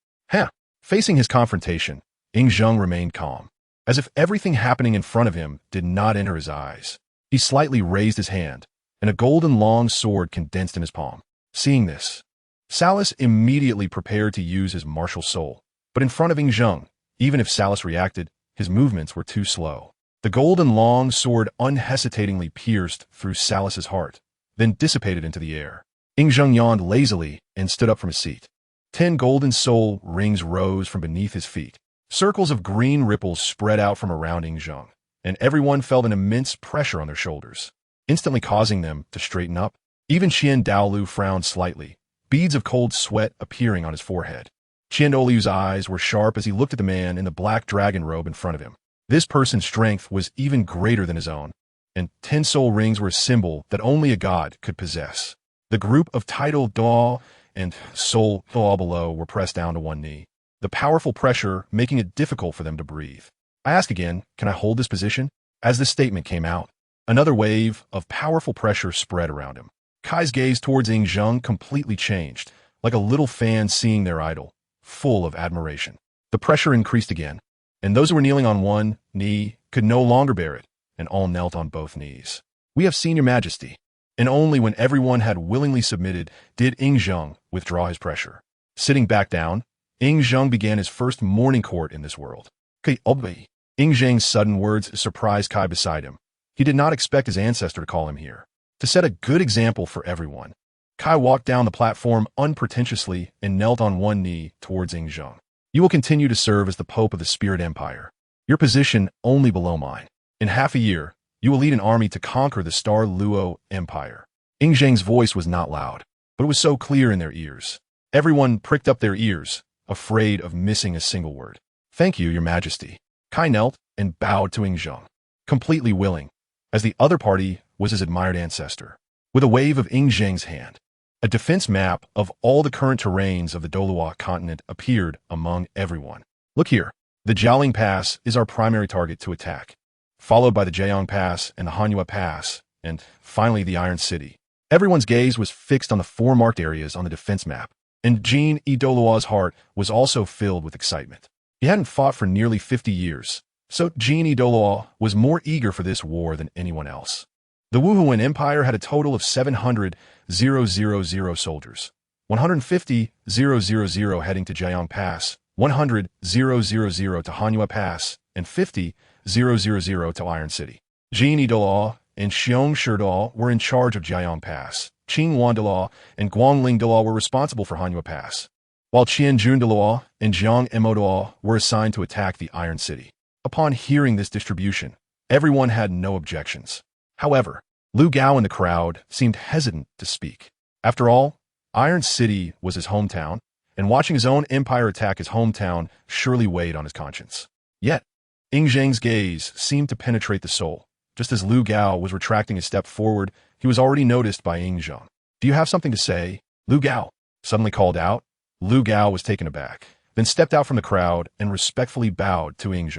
Facing his confrontation, Zhang remained calm, as if everything happening in front of him did not enter his eyes. He slightly raised his hand, and a golden long sword condensed in his palm. Seeing this, Salas immediately prepared to use his martial soul, but in front of Zhang, even if Salas reacted, his movements were too slow. The golden long sword unhesitatingly pierced through Salas's heart, then dissipated into the air. Zhang yawned lazily and stood up from his seat. 10 golden soul rings rose from beneath his feet. Circles of green ripples spread out from around Zhang, and everyone felt an immense pressure on their shoulders, instantly causing them to straighten up. Even Qian Daolu frowned slightly, beads of cold sweat appearing on his forehead. Qian Daolu's eyes were sharp as he looked at the man in the black dragon robe in front of him. This person's strength was even greater than his own, and 10 soul rings were a symbol that only a god could possess. The group of title.Moreover and soul.While below were pressed down to one knee, the powerful pressure making it difficult for them to breathe. I ask again, can I hold this position? As this statement came out, another wave of powerful pressure spread around him. Kai's gaze towards Ying completely changed, like a little fan seeing their idol, full of admiration. The pressure increased again, and those who were kneeling on one knee could no longer bear it, and all knelt on both knees. We have seen your majesty. And only when everyone had willingly submitted did Ying withdraw his pressure. Sitting back down, Ying began his first morning court in this world. Ying's sudden words surprised Kai beside him. He did not expect his ancestor to call him here. To set a good example for everyone, Kai walked down the platform unpretentiously and knelt on one knee towards Ying. You will continue to serve as the Pope of the Spirit Empire. Your position only below mine. In half a year, you will lead an army to conquer the Douluo Empire. Ying's voice was not loud, but it was so clear in their ears. Everyone pricked up their ears, afraid of missing a single word. Thank you, your majesty. Kai knelt and bowed to Ying, completely willing, as the other party was his admired ancestor. With a wave of Ying's hand, a defense map of all the current terrains of the Douluo Continent appeared among everyone. Look here, the Jialing Pass is our primary target to attack, followed by the Jiang Pass and the Hanyu Pass, and finally the Iron City. Everyone's gaze was fixed on the 4 marked areas on the defense map, and Qian Renxue's heart was also filled with excitement. He hadn't fought for nearly 50 years, so Qian Renxue was more eager for this war than anyone else. The Wuhuan Empire had a total of 700,000 soldiers, 150,000 heading to Jiang Pass, 100,000 to Hanyu Pass, and 50,000 to Iron City. Qian Renxue and Xiong Shidao were in charge of Jiang Pass. Qing Wandalao and Guangling Dalao were responsible for Hanyu Pass, while Qian Jundalao and Jiang Emodao were assigned to attack the Iron City. Upon hearing this distribution, everyone had no objections. However, Lu Gao in the crowd seemed hesitant to speak. After all, Iron City was his hometown, and watching his own empire attack his hometown surely weighed on his conscience. Yet, Ying's gaze seemed to penetrate the soul. Just as Lu Gao was retracting a step forward, he was already noticed by Ying. Do you have something to say? Lu Gao suddenly called out. Lu Gao was taken aback, then stepped out from the crowd and respectfully bowed to Ying.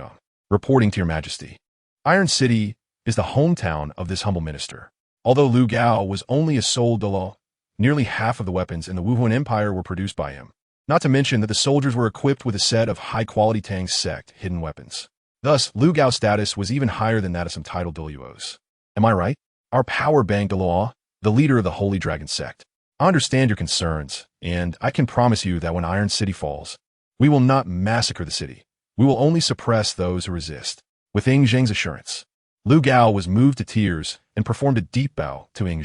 Reporting to your majesty. Iron City is the hometown of this humble minister. Although Lu Gao was only a soul Dalao, nearly half of the weapons in the Wuhuan Empire were produced by him. Not to mention that the soldiers were equipped with a set of high-quality Tang sect hidden weapons. Thus, Lu Gao's status was even higher than that of some titled Douluos. Am I right? Our power bank Douluo, the leader of the Holy Dragon sect. I understand your concerns, and I can promise you that when Iron City falls, we will not massacre the city. We will only suppress those who resist. With Ying's assurance, Lu Gao was moved to tears and performed a deep bow to Ying.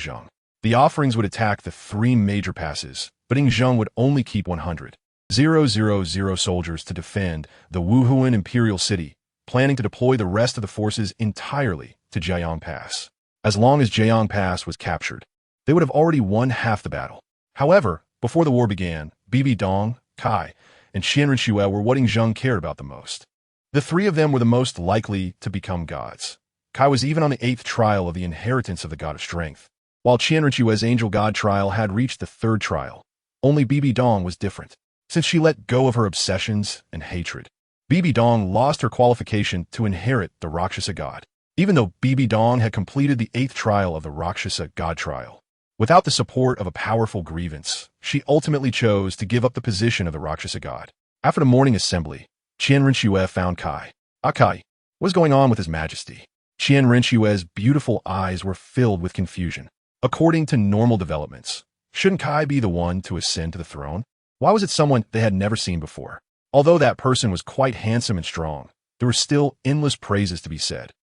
The offerings would attack the 3 major passes, but Ying would only keep 100,000 soldiers to defend the Wuhuan Imperial City, planning to deploy the rest of the forces entirely to Jiang Pass. As long as Jiang Pass was captured, they would have already won half the battle. However, before the war began, Bibi Dong, Kai, and Qian Renxue were what Ying cared about the most. The 3 of them were the most likely to become gods. Kai was even on the 8th trial of the inheritance of the god of strength, while Qian Renxue's angel god trial had reached the 3rd trial. Only Bibi Dong was different, since she let go of her obsessions and hatred. Bibi Dong lost her qualification to inherit the Rakshasa god, even though Bibi Dong had completed the 8th trial of the Rakshasa god trial. Without the support of a powerful grievance, she ultimately chose to give up the position of the Rakshasa god. After the morning assembly, Qian Renxue found Kai. Kai, what is going on with his majesty? Qian Renxue's beautiful eyes were filled with confusion. According to normal developments, shouldn't Kai be the one to ascend to the throne? Why was it someone they had never seen before? Although that person was quite handsome and strong, there were still endless praises to be said.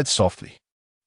Softly,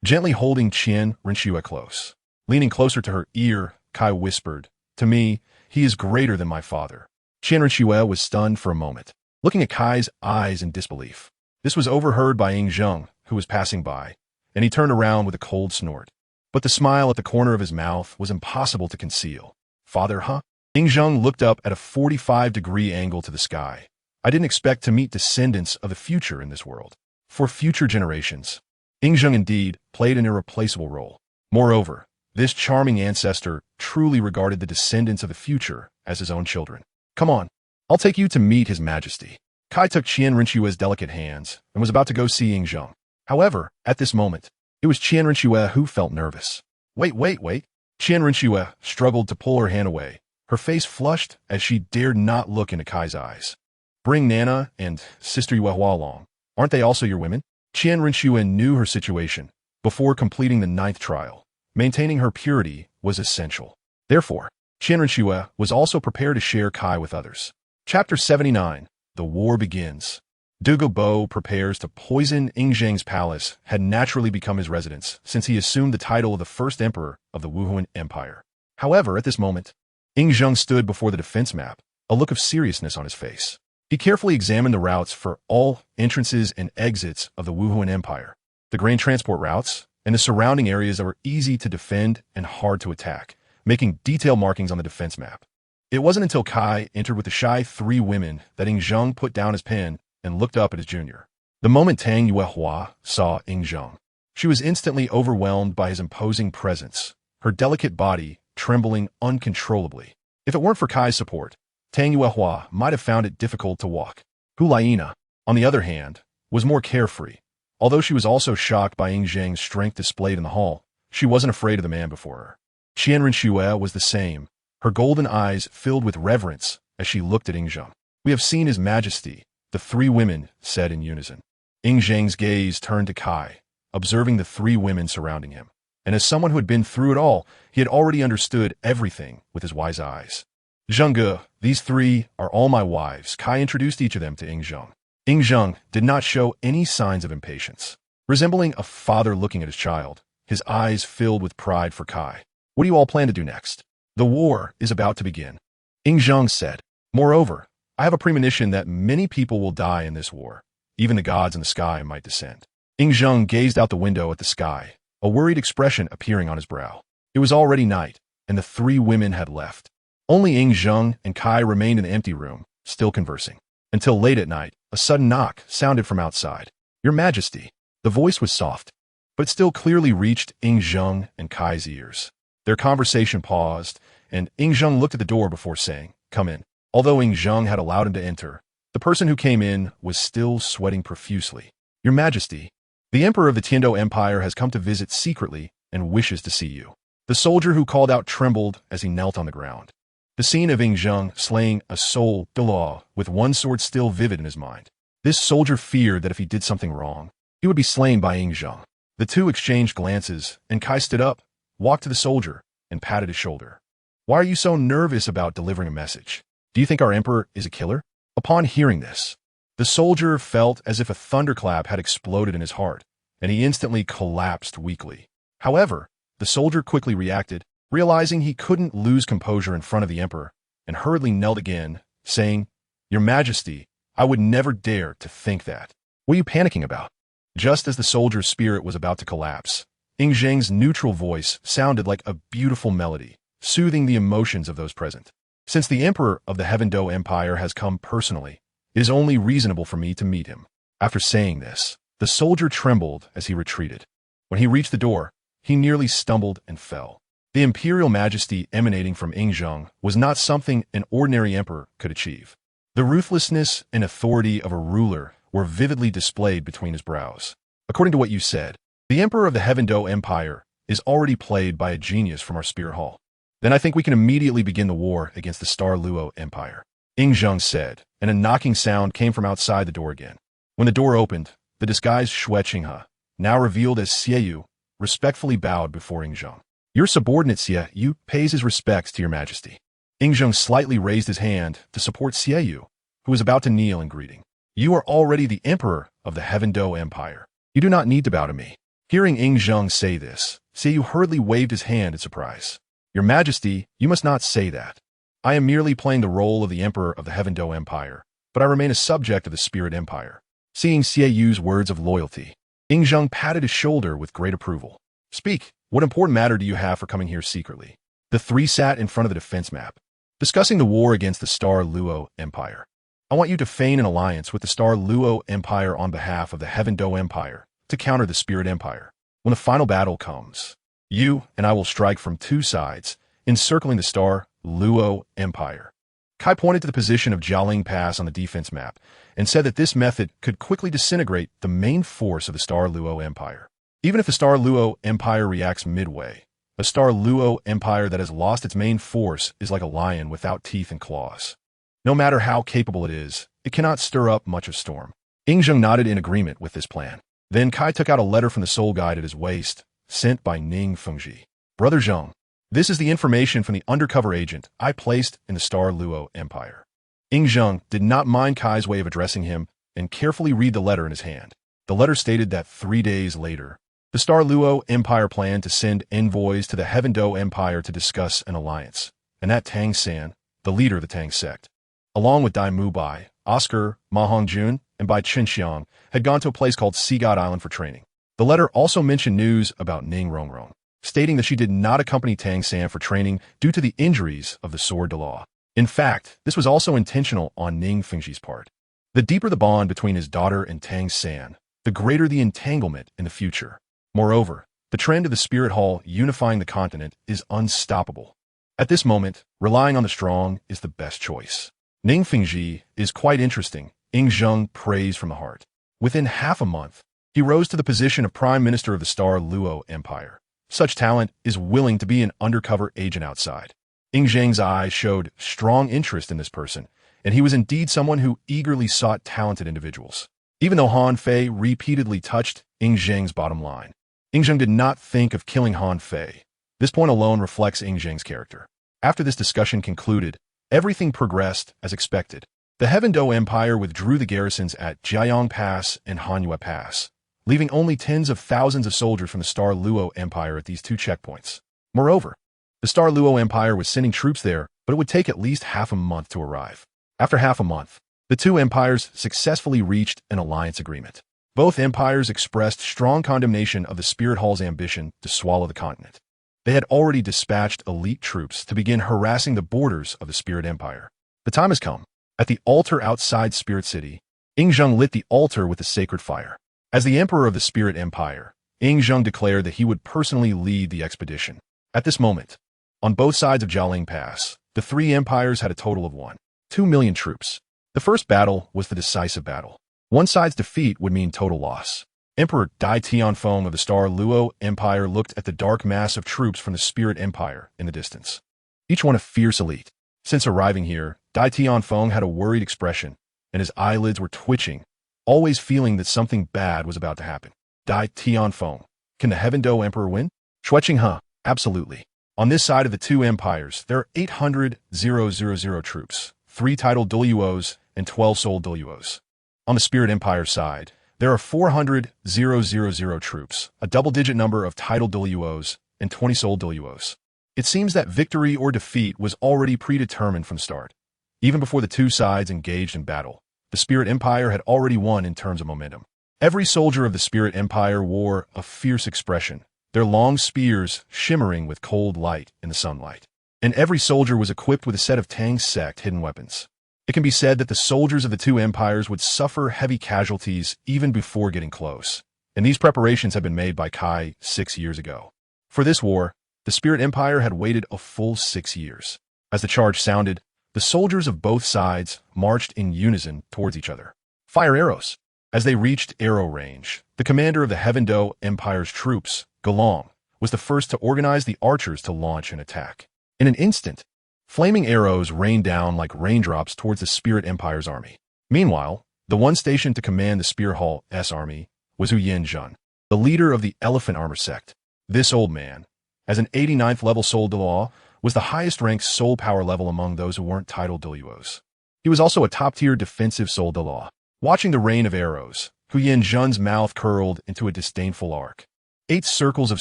gently holding Qian Renxue close. Leaning closer to her ear, Kai whispered, "To me, he is greater than my father." Qian Renxue was stunned for a moment, looking at Kai's eyes in disbelief. This was overheard by Ying, who was passing by, and he turned around with a cold snort. But the smile at the corner of his mouth was impossible to conceal. "Father, huh?" Ying looked up at a 45-degree angle to the sky. "I didn't expect to meet descendants of the future in this world." for future generations. Yingzheng indeed played an irreplaceable role. Moreover, this charming ancestor truly regarded the descendants of the future as his own children. Come on, I'll take you to meet His Majesty. Kai took Qian Renxue's delicate hands and was about to go see Yingzheng. However, at this moment, it was Qian Renxue who felt nervous. Wait. Qian Renxue struggled to pull her hand away. Her face flushed as she dared not look into Kai's eyes. Bring Nana and Sister Yuehua along. Aren't they also your women? Qian Renxue knew her situation. Before completing the 9th trial, maintaining her purity was essential. Therefore, Qian Renxue was also prepared to share Kai with others. Chapter 79. The War Begins. Douluo Bo prepares to poison Yingzheng's palace had naturally become his residence since he assumed the title of the first emperor of the Wuhuan Empire. However, at this moment, Yingzheng stood before the defense map, a look of seriousness on his face. He carefully examined the routes for all entrances and exits of the Wuhuan Empire, the grain transport routes, and the surrounding areas that were easy to defend and hard to attack, making detailed markings on the defense map. It wasn't until Kai entered with the shy 3 women that Yingzheng put down his pen and looked up at his junior. The moment Tang Yuehua saw Yingzheng, she was instantly overwhelmed by his imposing presence, her delicate body trembling uncontrollably. If it weren't for Kai's support, Tang Yuehua might have found it difficult to walk. Hulaina, on the other hand, was more carefree. Although she was also shocked by Yingzheng's strength displayed in the hall, she wasn't afraid of the man before her. Qian Renxue was the same, her golden eyes filled with reverence as she looked at Yingzheng. We have seen His Majesty, the 3 women said in unison. Yingzheng's gaze turned to Kai, observing the 3 women surrounding him. And as someone who had been through it all, he had already understood everything with his wise eyes. Zhengge, these 3 are all my wives. Kai introduced each of them to Yingzheng. Yingzheng did not show any signs of impatience. Resembling a father looking at his child, his eyes filled with pride for Kai. What do you all plan to do next? The war is about to begin. Yingzheng said. Moreover, I have a premonition that many people will die in this war. Even the gods in the sky might descend. Yingzheng gazed out the window at the sky, a worried expression appearing on his brow. It was already night, and the 3 women had left. Only Yingzheng and Kai remained in the empty room, still conversing. Until late at night, a sudden knock sounded from outside. Your Majesty. The voice was soft, but still clearly reached Yingzheng and Kai's ears. Their conversation paused, and Yingzheng looked at the door before saying, Come in. Although Yingzheng had allowed him to enter, the person who came in was still sweating profusely. Your Majesty, the Emperor of the Tiando Empire has come to visit secretly and wishes to see you. The soldier who called out trembled as he knelt on the ground. The scene of Yingzheng slaying a soul, Douluo, with one sword still vivid in his mind. This soldier feared that if he did something wrong, he would be slain by Yingzheng. The 2 exchanged glances, and Kai stood up, walked to the soldier, and patted his shoulder. Why are you so nervous about delivering a message? Do you think our emperor is a killer? Upon hearing this, the soldier felt as if a thunderclap had exploded in his heart, and he instantly collapsed weakly. However, the soldier quickly reacted, realizing he couldn't lose composure in front of the emperor, and hurriedly knelt again, saying, Your Majesty, I would never dare to think that. What are you panicking about? Just as the soldier's spirit was about to collapse, Yingzheng's neutral voice sounded like a beautiful melody, soothing the emotions of those present. Since the emperor of the Heaven-Do Empire has come personally, it is only reasonable for me to meet him. After saying this, the soldier trembled as he retreated. When he reached the door, he nearly stumbled and fell. The imperial majesty emanating from Yingzheng was not something an ordinary emperor could achieve. The ruthlessness and authority of a ruler were vividly displayed between his brows. According to what you said, the emperor of the Heaven-Do Empire is already played by a genius from our Spirit Hall. Then I think we can immediately begin the war against the Star-Luo Empire. Yingzheng said, and a knocking sound came from outside the door again. When the door opened, the disguised Xue Qinghe, now revealed as Xie Yu, respectfully bowed before Yingzheng. Your subordinate Xie Yu pays his respects to your majesty. Yingzheng slightly raised his hand to support Xie Yu, who was about to kneel in greeting. You are already the emperor of the Heaven-Do Empire. You do not need to bow to me. Hearing Yingzheng say this, Xie Yu hurriedly waved his hand in surprise. Your majesty, you must not say that. I am merely playing the role of the emperor of the Heaven-Do Empire, but I remain a subject of the Spirit Empire. Seeing Xie Yu's words of loyalty, Yingzheng patted his shoulder with great approval. Speak, what important matter do you have for coming here secretly? The 3 sat in front of the defense map, discussing the war against the Star-Luo Empire. I want you to feign an alliance with the Star Luo Empire on behalf of the Heaven Do Empire to counter the Spirit Empire. When the final battle comes, you and I will strike from two sides, encircling the Star Luo Empire. Kai pointed to the position of Jialing Pass on the defense map and said that this method could quickly disintegrate the main force of the Star Luo Empire. Even if the Star Luo Empire reacts midway, a Star Luo Empire that has lost its main force is like a lion without teeth and claws. No matter how capable it is, it cannot stir up much of storm. Yingzheng nodded in agreement with this plan. Then Kai took out a letter from the soul guide at his waist, sent by Ning Fengji. Brother Zheng, this is the information from the undercover agent I placed in the Star Luo Empire. Yingzheng did not mind Kai's way of addressing him and carefully read the letter in his hand. The letter stated that 3 days later, the Star Luo Empire planned to send envoys to the Heaven Do Empire to discuss an alliance, and that Tang San, the leader of the Tang sect, along with Dai Mu Bai, Oscar, Ma Hongjun, and Bai Qinxiang, had gone to a place called Sea God Island for training. The letter also mentioned news about Ning Rongrong, stating that she did not accompany Tang San for training due to the injuries of the sword de law. In fact, this was also intentional on Ning Fengji's part. The deeper the bond between his daughter and Tang San, the greater the entanglement in the future. Moreover, the trend of the Spirit Hall unifying the continent is unstoppable. At this moment, relying on the strong is the best choice. Ning Fengji is quite interesting, Yingzheng praised from the heart. Within half a month, he rose to the position of Prime Minister of the Star Luo Empire. Such talent is willing to be an undercover agent outside. Yingzheng's eyes showed strong interest in this person, and he was indeed someone who eagerly sought talented individuals. Even though Han Fei repeatedly touched Yingzheng's bottom line, Yingzheng did not think of killing Han Fei. This point alone reflects Yingzheng's character. After this discussion concluded, everything progressed as expected. The Heaven Do Empire withdrew the garrisons at Jiayang Pass and Hanyue Pass, leaving only tens of thousands of soldiers from the Star Luo Empire at these two checkpoints. Moreover, the Star Luo Empire was sending troops there, but it would take at least half a month to arrive. After half a month, the two empires successfully reached an alliance agreement. Both empires expressed strong condemnation of the Spirit Hall's ambition to swallow the continent. They had already dispatched elite troops to begin harassing the borders of the Spirit Empire. The time has come. At the altar outside Spirit City, Yingzheng lit the altar with the sacred fire. As the Emperor of the Spirit Empire, Yingzheng declared that he would personally lead the expedition. At this moment, on both sides of Jialing Pass, the three empires had a total of 1.2 million troops. The first battle was the decisive battle. One side's defeat would mean total loss. Emperor Dai Tianfeng of the Star Luo Empire looked at the dark mass of troops from the Spirit Empire in the distance. Each one a fierce elite. Since arriving here, Dai Tianfeng had a worried expression, and his eyelids were twitching, always feeling that something bad was about to happen. Dai Tianfeng, can the Heaven Do Emperor win? Shuqing, absolutely. On this side of the two empires, there are 800,000 troops, 3 titled Douluos and 12 soul Douluos. On the Spirit Empire side, there are 400,000 troops, a double-digit number of titled Douluos and 20 soul Douluos. It seems that victory or defeat was already predetermined from the start. Even before the two sides engaged in battle, the Spirit Empire had already won in terms of momentum. Every soldier of the Spirit Empire wore a fierce expression, their long spears shimmering with cold light in the sunlight. And every soldier was equipped with a set of Tang sect hidden weapons. It can be said that the soldiers of the two empires would suffer heavy casualties even before getting close, and these preparations had been made by Kai 6 years ago. For this war, the Spirit Empire had waited a full 6 years. As the charge sounded, the soldiers of both sides marched in unison towards each other. Fire arrows! As they reached arrow range, the commander of the Heaven Do Empire's troops, Galong, was the first to organize the archers to launch an attack. In an instant, flaming arrows rained down like raindrops towards the Spirit Empire's army. Meanwhile, the one stationed to command the Spirit Hall's army was Huyen Zhen, the leader of the Elephant Armor sect. This old man, as an 89th level soul de law, was the highest ranked soul power level among those who weren't titled Douluos. He was also a top-tier defensive soul de law. Watching the rain of arrows, Huyen Zhen's mouth curled into a disdainful arc. 8 circles of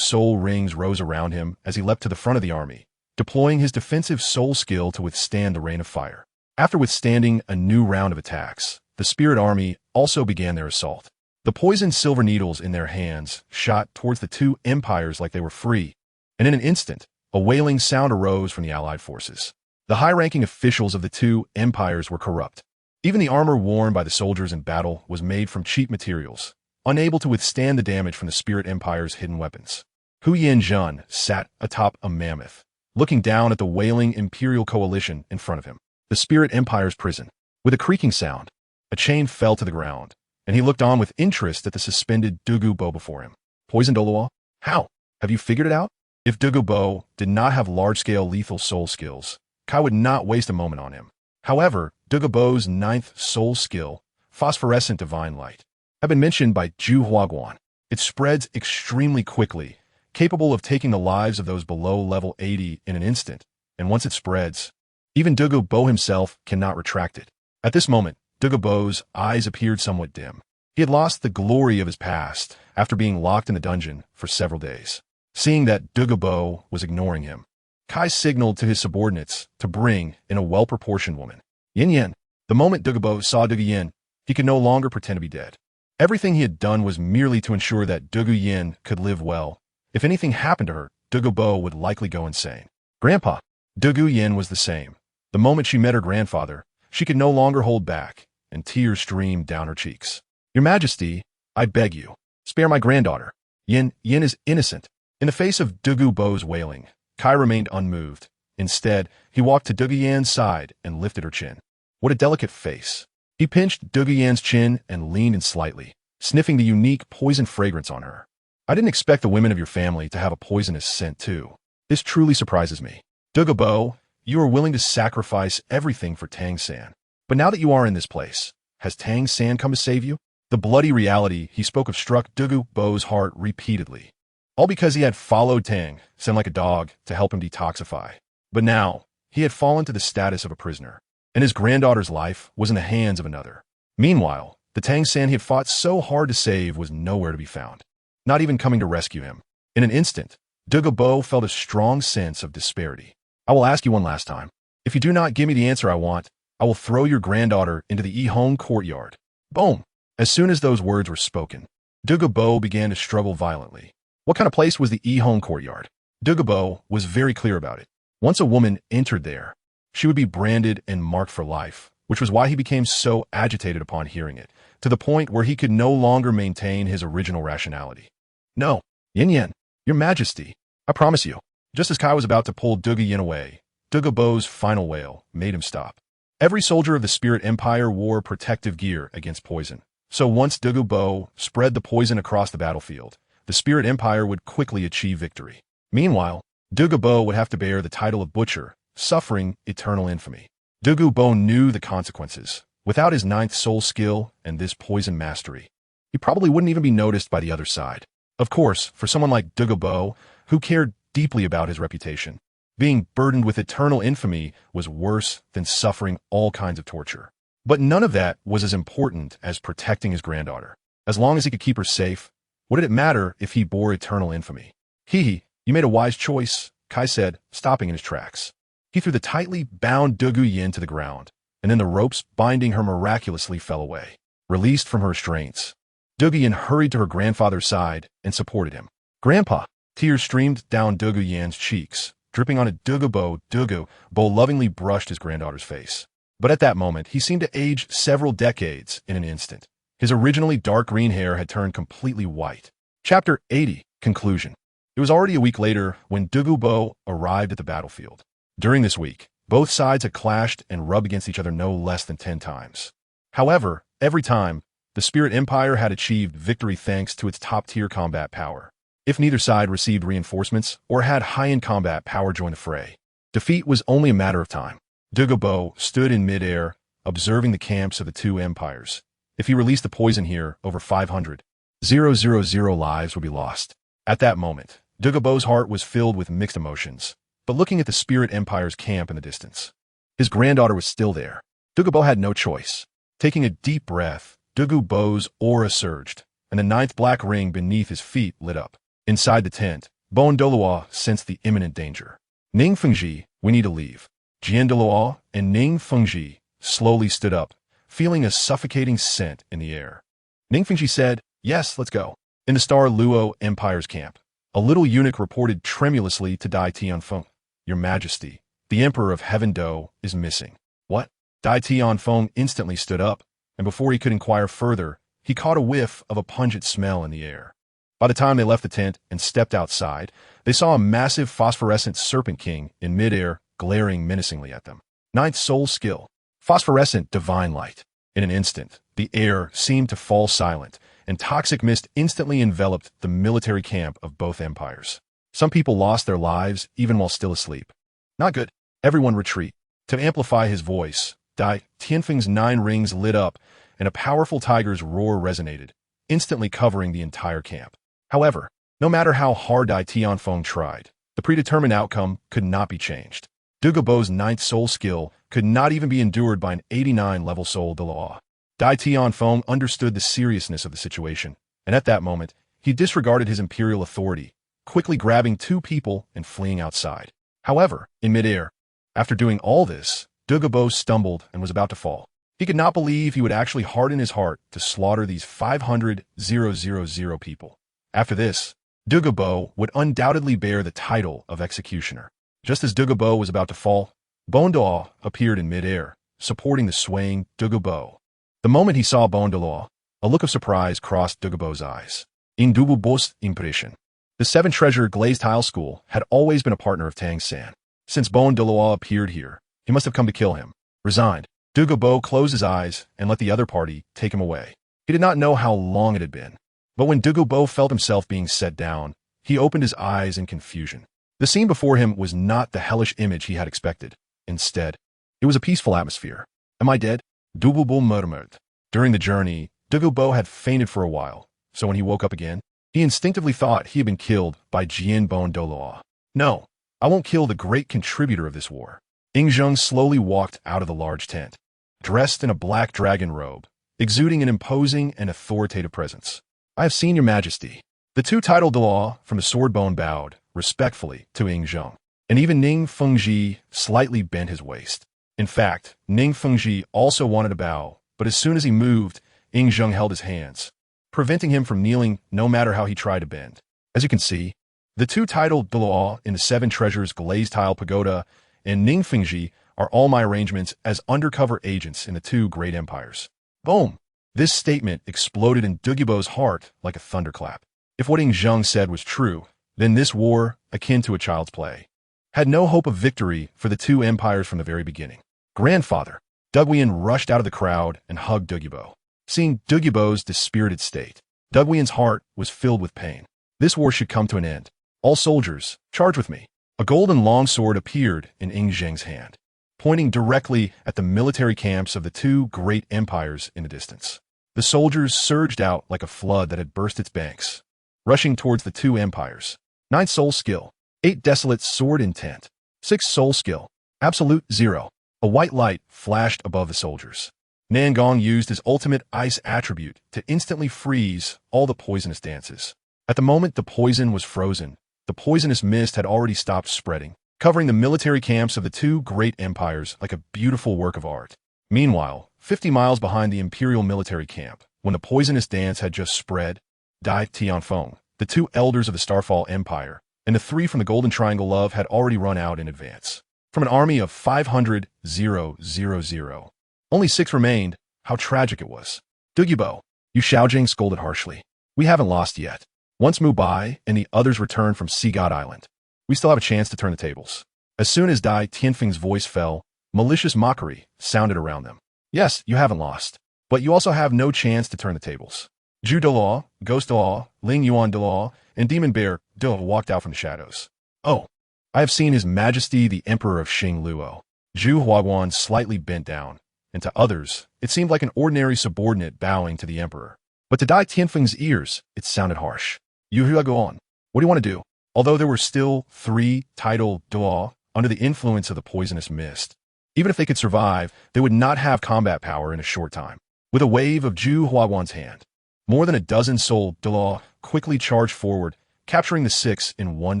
soul rings rose around him as he leapt to the front of the army, deploying his defensive soul skill to withstand the rain of fire. After withstanding a new round of attacks, the Spirit Army also began their assault. The poisoned silver needles in their hands shot towards the two empires like they were free, and in an instant, a wailing sound arose from the Allied forces. The high-ranking officials of the two empires were corrupt. Even the armor worn by the soldiers in battle was made from cheap materials, unable to withstand the damage from the Spirit Empire's hidden weapons. Hu Yanzhen sat atop a mammoth, looking down at the wailing Imperial coalition in front of him. The Spirit Empire's prison. With a creaking sound, a chain fell to the ground, and he looked on with interest at the suspended Douluo bow before him. Poisoned Douluo? How? Have you figured it out? If Douluo bow did not have large-scale lethal soul skills, Kai would not waste a moment on him. However, Douluo bow's 9th soul skill, phosphorescent divine light, had been mentioned by Zhu Huaguan. It spreads extremely quickly, capable of taking the lives of those below level 80 in an instant, and once it spreads, even Douluo bow himself cannot retract it. At this moment, Douluo bow's eyes appeared somewhat dim. He had lost the glory of his past after being locked in the dungeon for several days. Seeing that Douluo bow was ignoring him, Kai signaled to his subordinates to bring in a well-proportioned woman. Yin Yin. The moment Douluo bow saw Douluo Yin, he could no longer pretend to be dead. Everything he had done was merely to ensure that Douluo Yin could live well. If anything happened to her, Douluo bow would likely go insane. Grandpa. Douluo Yin was the same. The moment she met her grandfather, she could no longer hold back, and tears streamed down her cheeks. Your Majesty, I beg you, spare my granddaughter. Yin is innocent. In the face of Douluo bow's wailing, Kai remained unmoved. Instead, he walked to Douluo Yan's side and lifted her chin. What a delicate face. He pinched Douluo Yan's chin and leaned in slightly, sniffing the unique poison fragrance on her. I didn't expect the women of your family to have a poisonous scent too. This truly surprises me. Douluo bow, you are willing to sacrifice everything for Tang San. But now that you are in this place, has Tang San come to save you? The bloody reality he spoke of struck Douluo bow's heart repeatedly. All because he had followed Tang San like a dog to help him detoxify. But now, he had fallen to the status of a prisoner, and his granddaughter's life was in the hands of another. Meanwhile, the Tang San he had fought so hard to save was nowhere to be found, not even coming to rescue him. In an instant, Douluo bow felt a strong sense of disparity. I will ask you one last time. If you do not give me the answer I want, I will throw your granddaughter into the Yihong courtyard. Boom! As soon as those words were spoken, Douluo bow began to struggle violently. What kind of place was the Yihong courtyard? Douluo bow was very clear about it. Once a woman entered there, she would be branded and marked for life, which was why he became so agitated upon hearing it, to the point where he could no longer maintain his original rationality. No, Yin Yin, your Majesty, I promise you. Just as Kai was about to pull Douluo Yin away, Douluo bow's final wail made him stop. Every soldier of the Spirit Empire wore protective gear against poison. So once Douluo bow spread the poison across the battlefield, the Spirit Empire would quickly achieve victory. Meanwhile, Douluo bow would have to bear the title of Butcher, suffering eternal infamy. Douluo bow knew the consequences. Without his 9th soul skill and this poison mastery, he probably wouldn't even be noticed by the other side. Of course, for someone like Douluo bow, who cared deeply about his reputation, being burdened with eternal infamy was worse than suffering all kinds of torture. But none of that was as important as protecting his granddaughter. As long as he could keep her safe, what did it matter if he bore eternal infamy? You made a wise choice, Kai said, stopping in his tracks. He threw the tightly bound Douluo Yin to the ground, and then the ropes binding her miraculously fell away. Released from her restraints, Douluo Yin hurried to her grandfather's side and supported him. Grandpa! Tears streamed down Douluo Yan's cheeks, dripping on a Douluo bow. Douluo bow lovingly brushed his granddaughter's face. But at that moment, he seemed to age several decades in an instant. His originally dark green hair had turned completely white. Chapter 80, Conclusion. It was already a week later when Douluo bow arrived at the battlefield. During this week, both sides had clashed and rubbed against each other no less than 10 times. However, every time, the Spirit Empire had achieved victory thanks to its top-tier combat power. If neither side received reinforcements or had high-end combat power join the fray, defeat was only a matter of time. Douluo bow stood in midair, observing the camps of the two empires. If he released the poison here, over 500,000 lives would be lost. At that moment, Douluo bow's heart was filled with mixed emotions, but looking at the Spirit Empire's camp in the distance, his granddaughter was still there. Douluo bow had no choice. Taking a deep breath, Douluo bow's aura surged, and the 9th black ring beneath his feet lit up. Inside the tent, Bo and Douluo sensed the imminent danger. Ning Fengji, we need to leave. Jian Douluo and Ning Fengji slowly stood up, feeling a suffocating scent in the air. Ning Fengji said, yes, let's go. In the Star Luo Empire's camp, a little eunuch reported tremulously to Dai Tianfeng, Your Majesty, the Emperor of Heaven Do is missing. What? Dai Tianfeng instantly stood up, and before he could inquire further, he caught a whiff of a pungent smell in the air. By the time they left the tent and stepped outside, they saw a massive phosphorescent serpent king in midair, glaring menacingly at them. Ninth soul skill. Phosphorescent divine light. In an instant, the air seemed to fall silent, and toxic mist instantly enveloped the military camp of both empires. Some people lost their lives even while still asleep. Not good. Everyone retreat. To amplify his voice, Dai Tianfeng's 9 rings lit up, and a powerful tiger's roar resonated, instantly covering the entire camp. However, no matter how hard Dai Tianfeng tried, the predetermined outcome could not be changed. Dugubo's 9th soul skill could not even be endured by an 89-level soul Douluo. Dai Tianfeng understood the seriousness of the situation, and at that moment, he disregarded his imperial authority, quickly grabbing 2 people and fleeing outside. However, in midair, after doing all this, Dugubo stumbled and was about to fall. He could not believe he would actually harden his heart to slaughter these 500,000 people. After this, Dugubo would undoubtedly bear the title of executioner. Just as Dugubo was about to fall, Douluo appeared in midair, supporting the swaying Dugubo. The moment he saw Douluo, a look of surprise crossed Dugubo's eyes. In Dugubo's impression, the 7-treasure glazed tile school had always been a partner of Tang San. Since Douluo appeared here, he must have come to kill him. Resigned, Dugubo closed his eyes and let the other party take him away. He did not know how long it had been, but when Dugubo felt himself being set down, he opened his eyes in confusion. The scene before him was not the hellish image he had expected. Instead, it was a peaceful atmosphere. Am I dead? Dugubo murmured. During the journey, Dugubo had fainted for a while, so when he woke up again, he instinctively thought he had been killed by Jian Douluo. No, I won't kill the great contributor of this war. Ingzheng slowly walked out of the large tent, dressed in a black dragon robe, exuding an imposing and authoritative presence. I have seen your majesty. The 2 titled Douluo from the Swordbone bowed respectfully to Ingzheng, and even Ning Fengji slightly bent his waist. In fact, Ning Fengji also wanted to bow, but as soon as he moved, Ingzheng held his hands, preventing him from kneeling no matter how he tried to bend. As you can see, the 2 titled Douluo in the 7 treasures glazed tile pagoda and Ning Fengji are all my arrangements as undercover agents in the 2 great empires. Boom! This statement exploded in Dugubo's heart like a thunderclap. If what Ingzheng said was true, then this war, akin to a child's play, had no hope of victory for the 2 empires from the very beginning. Grandfather! Duguian rushed out of the crowd and hugged Dugubo. Seeing Dugubo's dispirited state, Duguian's heart was filled with pain. This war should come to an end. All soldiers, charge with me. A golden longsword appeared in Ingzheng's hand, pointing directly at the military camps of the 2 great empires in the distance. The soldiers surged out like a flood that had burst its banks, rushing towards the 2 empires. 9 soul skill, 8 desolate sword intent, 6 soul skill, absolute 0. A white light flashed above the soldiers. Nangong used his ultimate ice attribute to instantly freeze all the poisonous dances. At the moment the poison was frozen, the poisonous mist had already stopped spreading, covering the military camps of the 2 great empires like a beautiful work of art. Meanwhile, 50 miles behind the imperial military camp, when the poisonous dance had just spread, Dai Tianfeng, the 2 elders of the Starfall Empire, and the 3 from the Golden Triangle Love had already run out in advance. From an army of 500,000, only 6 remained. How tragic it was. Dugubo, Yu Xiaojing scolded harshly. We haven't lost yet. Once Mu Bai and the others return from Sea God Island, we still have a chance to turn the tables. As soon as Dai Tianfeng's voice fell, malicious mockery sounded around them. Yes, you haven't lost, but you also have no chance to turn the tables. Zhu Douluo, Ghost Douluo, Ling Yuan Douluo, and Demon Bear Douluo walked out from the shadows. Oh, I have seen His Majesty the Emperor of Xing Luo. Zhu Huaguan slightly bent down, and to others, it seemed like an ordinary subordinate bowing to the Emperor. But to Dai Tianfeng's ears, it sounded harsh. Yu Huaguan, what do you want to do? Although there were still 3 titled Douluo under the influence of the poisonous mist, even if they could survive, they would not have combat power in a short time. With a wave of Zhu Huaguan's hand, more than a dozen soul Douluo quickly charged forward, capturing the 6 in one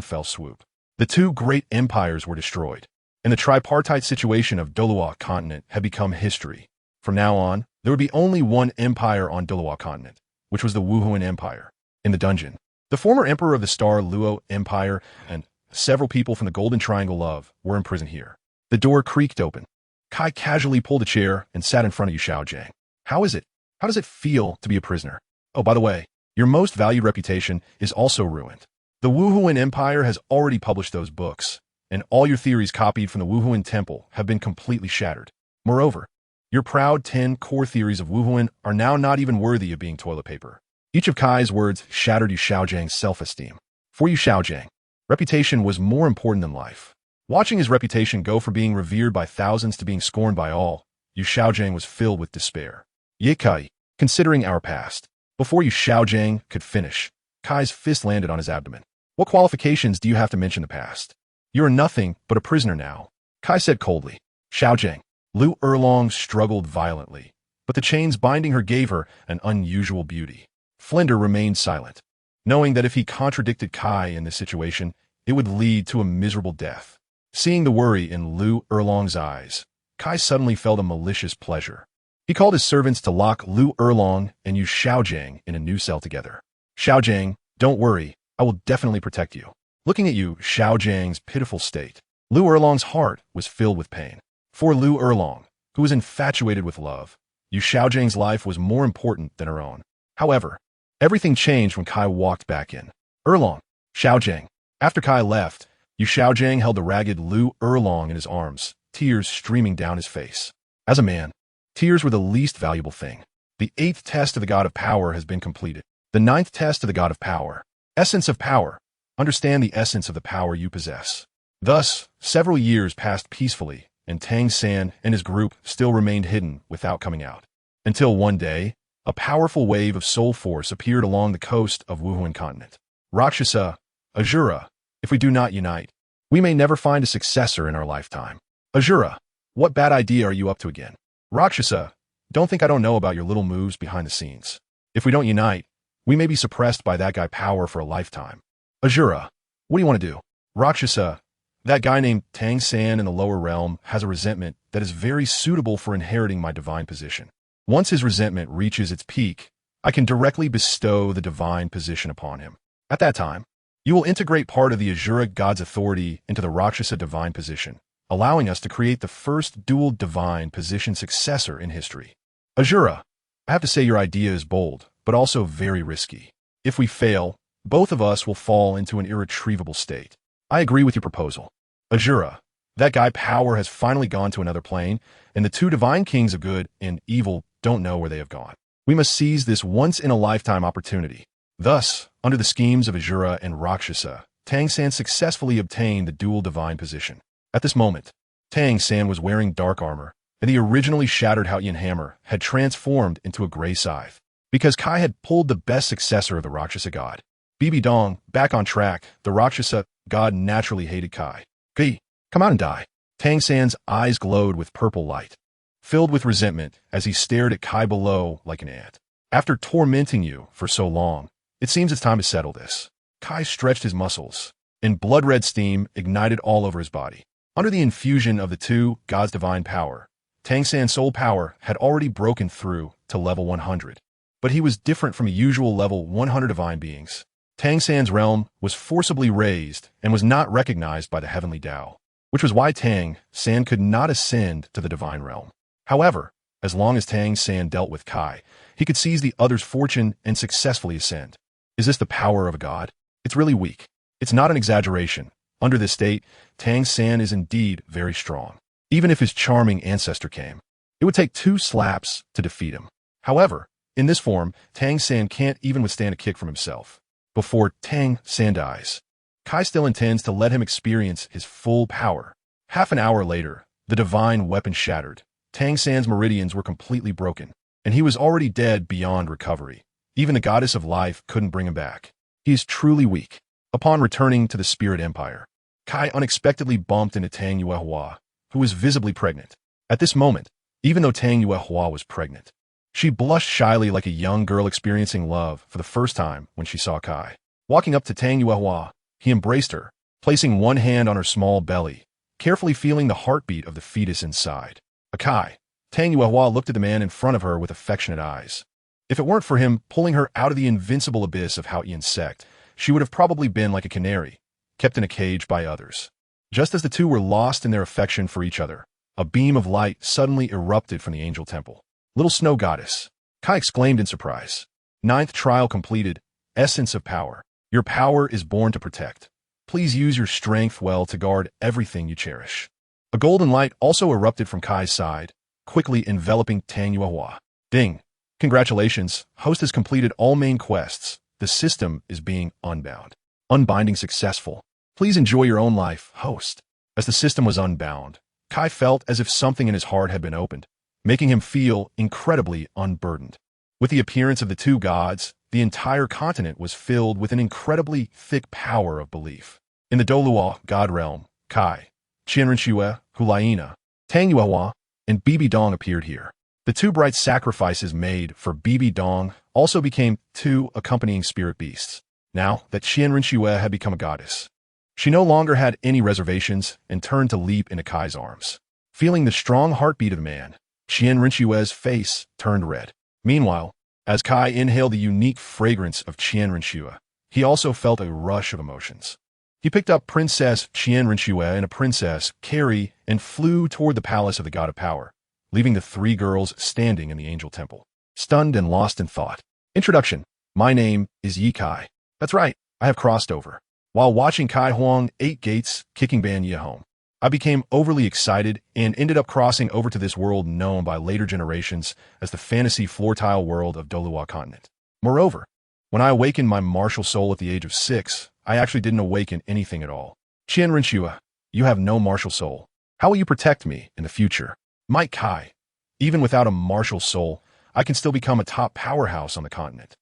fell swoop. The 2 great empires were destroyed, and the tripartite situation of Douluo Continent had become history. From now on, there would be only one empire on Douluo Continent, which was the Wuhuan Empire. In the dungeon, the former emperor of the Star Luo Empire and several people from the Golden Triangle Love were imprisoned here. The door creaked open, Kai casually pulled a chair and sat in front of Yu Xiaojing. How is it? How does it feel to be a prisoner? Oh, by the way, your most valued reputation is also ruined. The Wuhuan Empire has already published those books, and all your theories copied from the Wuhuan Temple have been completely shattered. Moreover, your proud 10 core theories of Wuhuan are now not even worthy of being toilet paper. Each of Kai's words shattered Yu Xiaojing's self-esteem. For Yu Xiaojing, reputation was more important than life. Watching his reputation go from being revered by thousands to being scorned by all, Yu Xiaojing was filled with despair. Ye Kai, considering our past. Before Yu Xiaojing could finish, Kai's fist landed on his abdomen. What qualifications do you have to mention the past? You are nothing but a prisoner now, Kai said coldly. Xiaojing. Lu Erlong struggled violently, but the chains binding her gave her an unusual beauty. Flinder remained silent, knowing that if he contradicted Kai in this situation, it would lead to a miserable death. Seeing the worry in Lu Erlong's eyes, Kai suddenly felt a malicious pleasure. He called his servants to lock Lu Erlong and Yu Xiaojing in a new cell together. Xiaojing, don't worry, I will definitely protect you. Looking at Yu Xiaojing's pitiful state, Lu Erlong's heart was filled with pain. For Lu Erlong, who was infatuated with love, Yu Xiaojing's life was more important than her own. However, everything changed when Kai walked back in. Erlong, Xiaojing. After Kai left, Yu Xiaojing held the ragged Lu Erlong in his arms, tears streaming down his face. As a man, tears were the least valuable thing. The 8th test of the God of Power has been completed. The 9th test of the God of Power. Essence of power. Understand the essence of the power you possess. Thus, several years passed peacefully, and Tang San and his group still remained hidden without coming out. Until one day, a powerful wave of soul force appeared along the coast of Wuhuan Continent. Rakshasa, Azura, if we do not unite, we may never find a successor in our lifetime. Azura, what bad idea are you up to again? Rakshasa, don't think I don't know about your little moves behind the scenes. If we don't unite, we may be suppressed by that guy Power for a lifetime. Azura, what do you want to do? Rakshasa, that guy named Tang San in the lower realm has a resentment that is very suitable for inheriting my divine position. Once his resentment reaches its peak, I can directly bestow the divine position upon him. At that time, you will integrate part of the Azura God's authority into the Rakshasa divine position, allowing us to create the first dual divine position successor in history. Azura, I have to say your idea is bold, but also very risky. If we fail, both of us will fall into an irretrievable state. I agree with your proposal. Azura, that guy Power has finally gone to another plane, and the 2 divine kings of good and evil don't know where they have gone. We must seize this once-in-a-lifetime opportunity. Thus, under the schemes of Azura and Rakshasa, Tang San successfully obtained the dual divine position. At this moment, Tang San was wearing dark armor, and the originally shattered Haoyan hammer had transformed into a gray scythe. Because Kai had pulled the best successor of the Rakshasa god. Bibi Dong, back on track, the Rakshasa god naturally hated Kai. Kai, come out and die. Tang San's eyes glowed with purple light, filled with resentment as he stared at Kai below like an ant. After tormenting you for so long, it seems it's time to settle this. Kai stretched his muscles, and blood-red steam ignited all over his body. Under the infusion of the 2 gods' divine power, Tang San's soul power had already broken through to level 100. But he was different from usual level 100 divine beings. Tang San's realm was forcibly raised and was not recognized by the heavenly Tao, which was why Tang San could not ascend to the divine realm. However, as long as Tang San dealt with Kai, he could seize the other's fortune and successfully ascend. Is this the power of a god? It's really weak. It's not an exaggeration. Under this state, Tang San is indeed very strong. Even if his charming ancestor came, it would take 2 slaps to defeat him. However, in this form, Tang San can't even withstand a kick from himself. Before Tang San dies, Kai still intends to let him experience his full power. Half an hour later, the divine weapon shattered. Tang San's meridians were completely broken, and he was already dead beyond recovery. Even the goddess of life couldn't bring him back. He is truly weak. Upon returning to the Spirit Empire, Kai unexpectedly bumped into Tang Yuehua, who was visibly pregnant. At this moment, even though Tang Yuehua was pregnant, she blushed shyly like a young girl experiencing love for the first time when she saw Kai. Walking up to Tang Yuehua, he embraced her, placing one hand on her small belly, carefully feeling the heartbeat of the fetus inside. Kai, Tang Yuehua looked at the man in front of her with affectionate eyes. If it weren't for him pulling her out of the invincible abyss of Haoyan sect, she would have probably been like a canary, kept in a cage by others. Just as the 2 were lost in their affection for each other, A beam of light suddenly erupted from the angel temple. Little snow goddess, Kai exclaimed in surprise. Ninth trial completed. Essence of power. Your power is born to protect. Please use your strength well to guard everything you cherish. A golden light also erupted from Kai's side, quickly enveloping Tangyuehua. Ding! Congratulations, host has completed all main quests. The system is being unbound. Unbinding successful. Please enjoy your own life, host. As the system was unbound, Kai felt as if something in his heart had been opened, making him feel incredibly unburdened. With the appearance of the two gods, the entire continent was filled with an incredibly thick power of belief. In the Douluo God realm, Kai, Qian Renxue, Hulaina, Tangyuehua, and Bibi Dong appeared here. The two bright sacrifices made for Bibi Dong also became two accompanying spirit beasts. Now that Qian Renxue had become a goddess, she no longer had any reservations and turned to leap into Kai's arms. Feeling the strong heartbeat of the man, Qian Renxue's face turned red. Meanwhile, as Kai inhaled the unique fragrance of Qian Renxue, he also felt a rush of emotions. He picked up Princess Qian Renxue and a Princess Carrie and flew toward the palace of the God of Power, leaving the three girls standing in the angel temple, stunned and lost in thought. Introduction. My name is Yi Kai. That's right, I have crossed over. While watching Kai Huang 8 gates kicking Ban Ye home, I became overly excited and ended up crossing over to this world known by later generations as the fantasy floor tile world of Douluo Continent. Moreover, when I awakened my martial soul at the age of 6, I actually didn't awaken anything at all. Qian Renxue, you have no martial soul. How will you protect me in the future? Might Kai, even without a martial soul, I can still become a top powerhouse on the continent.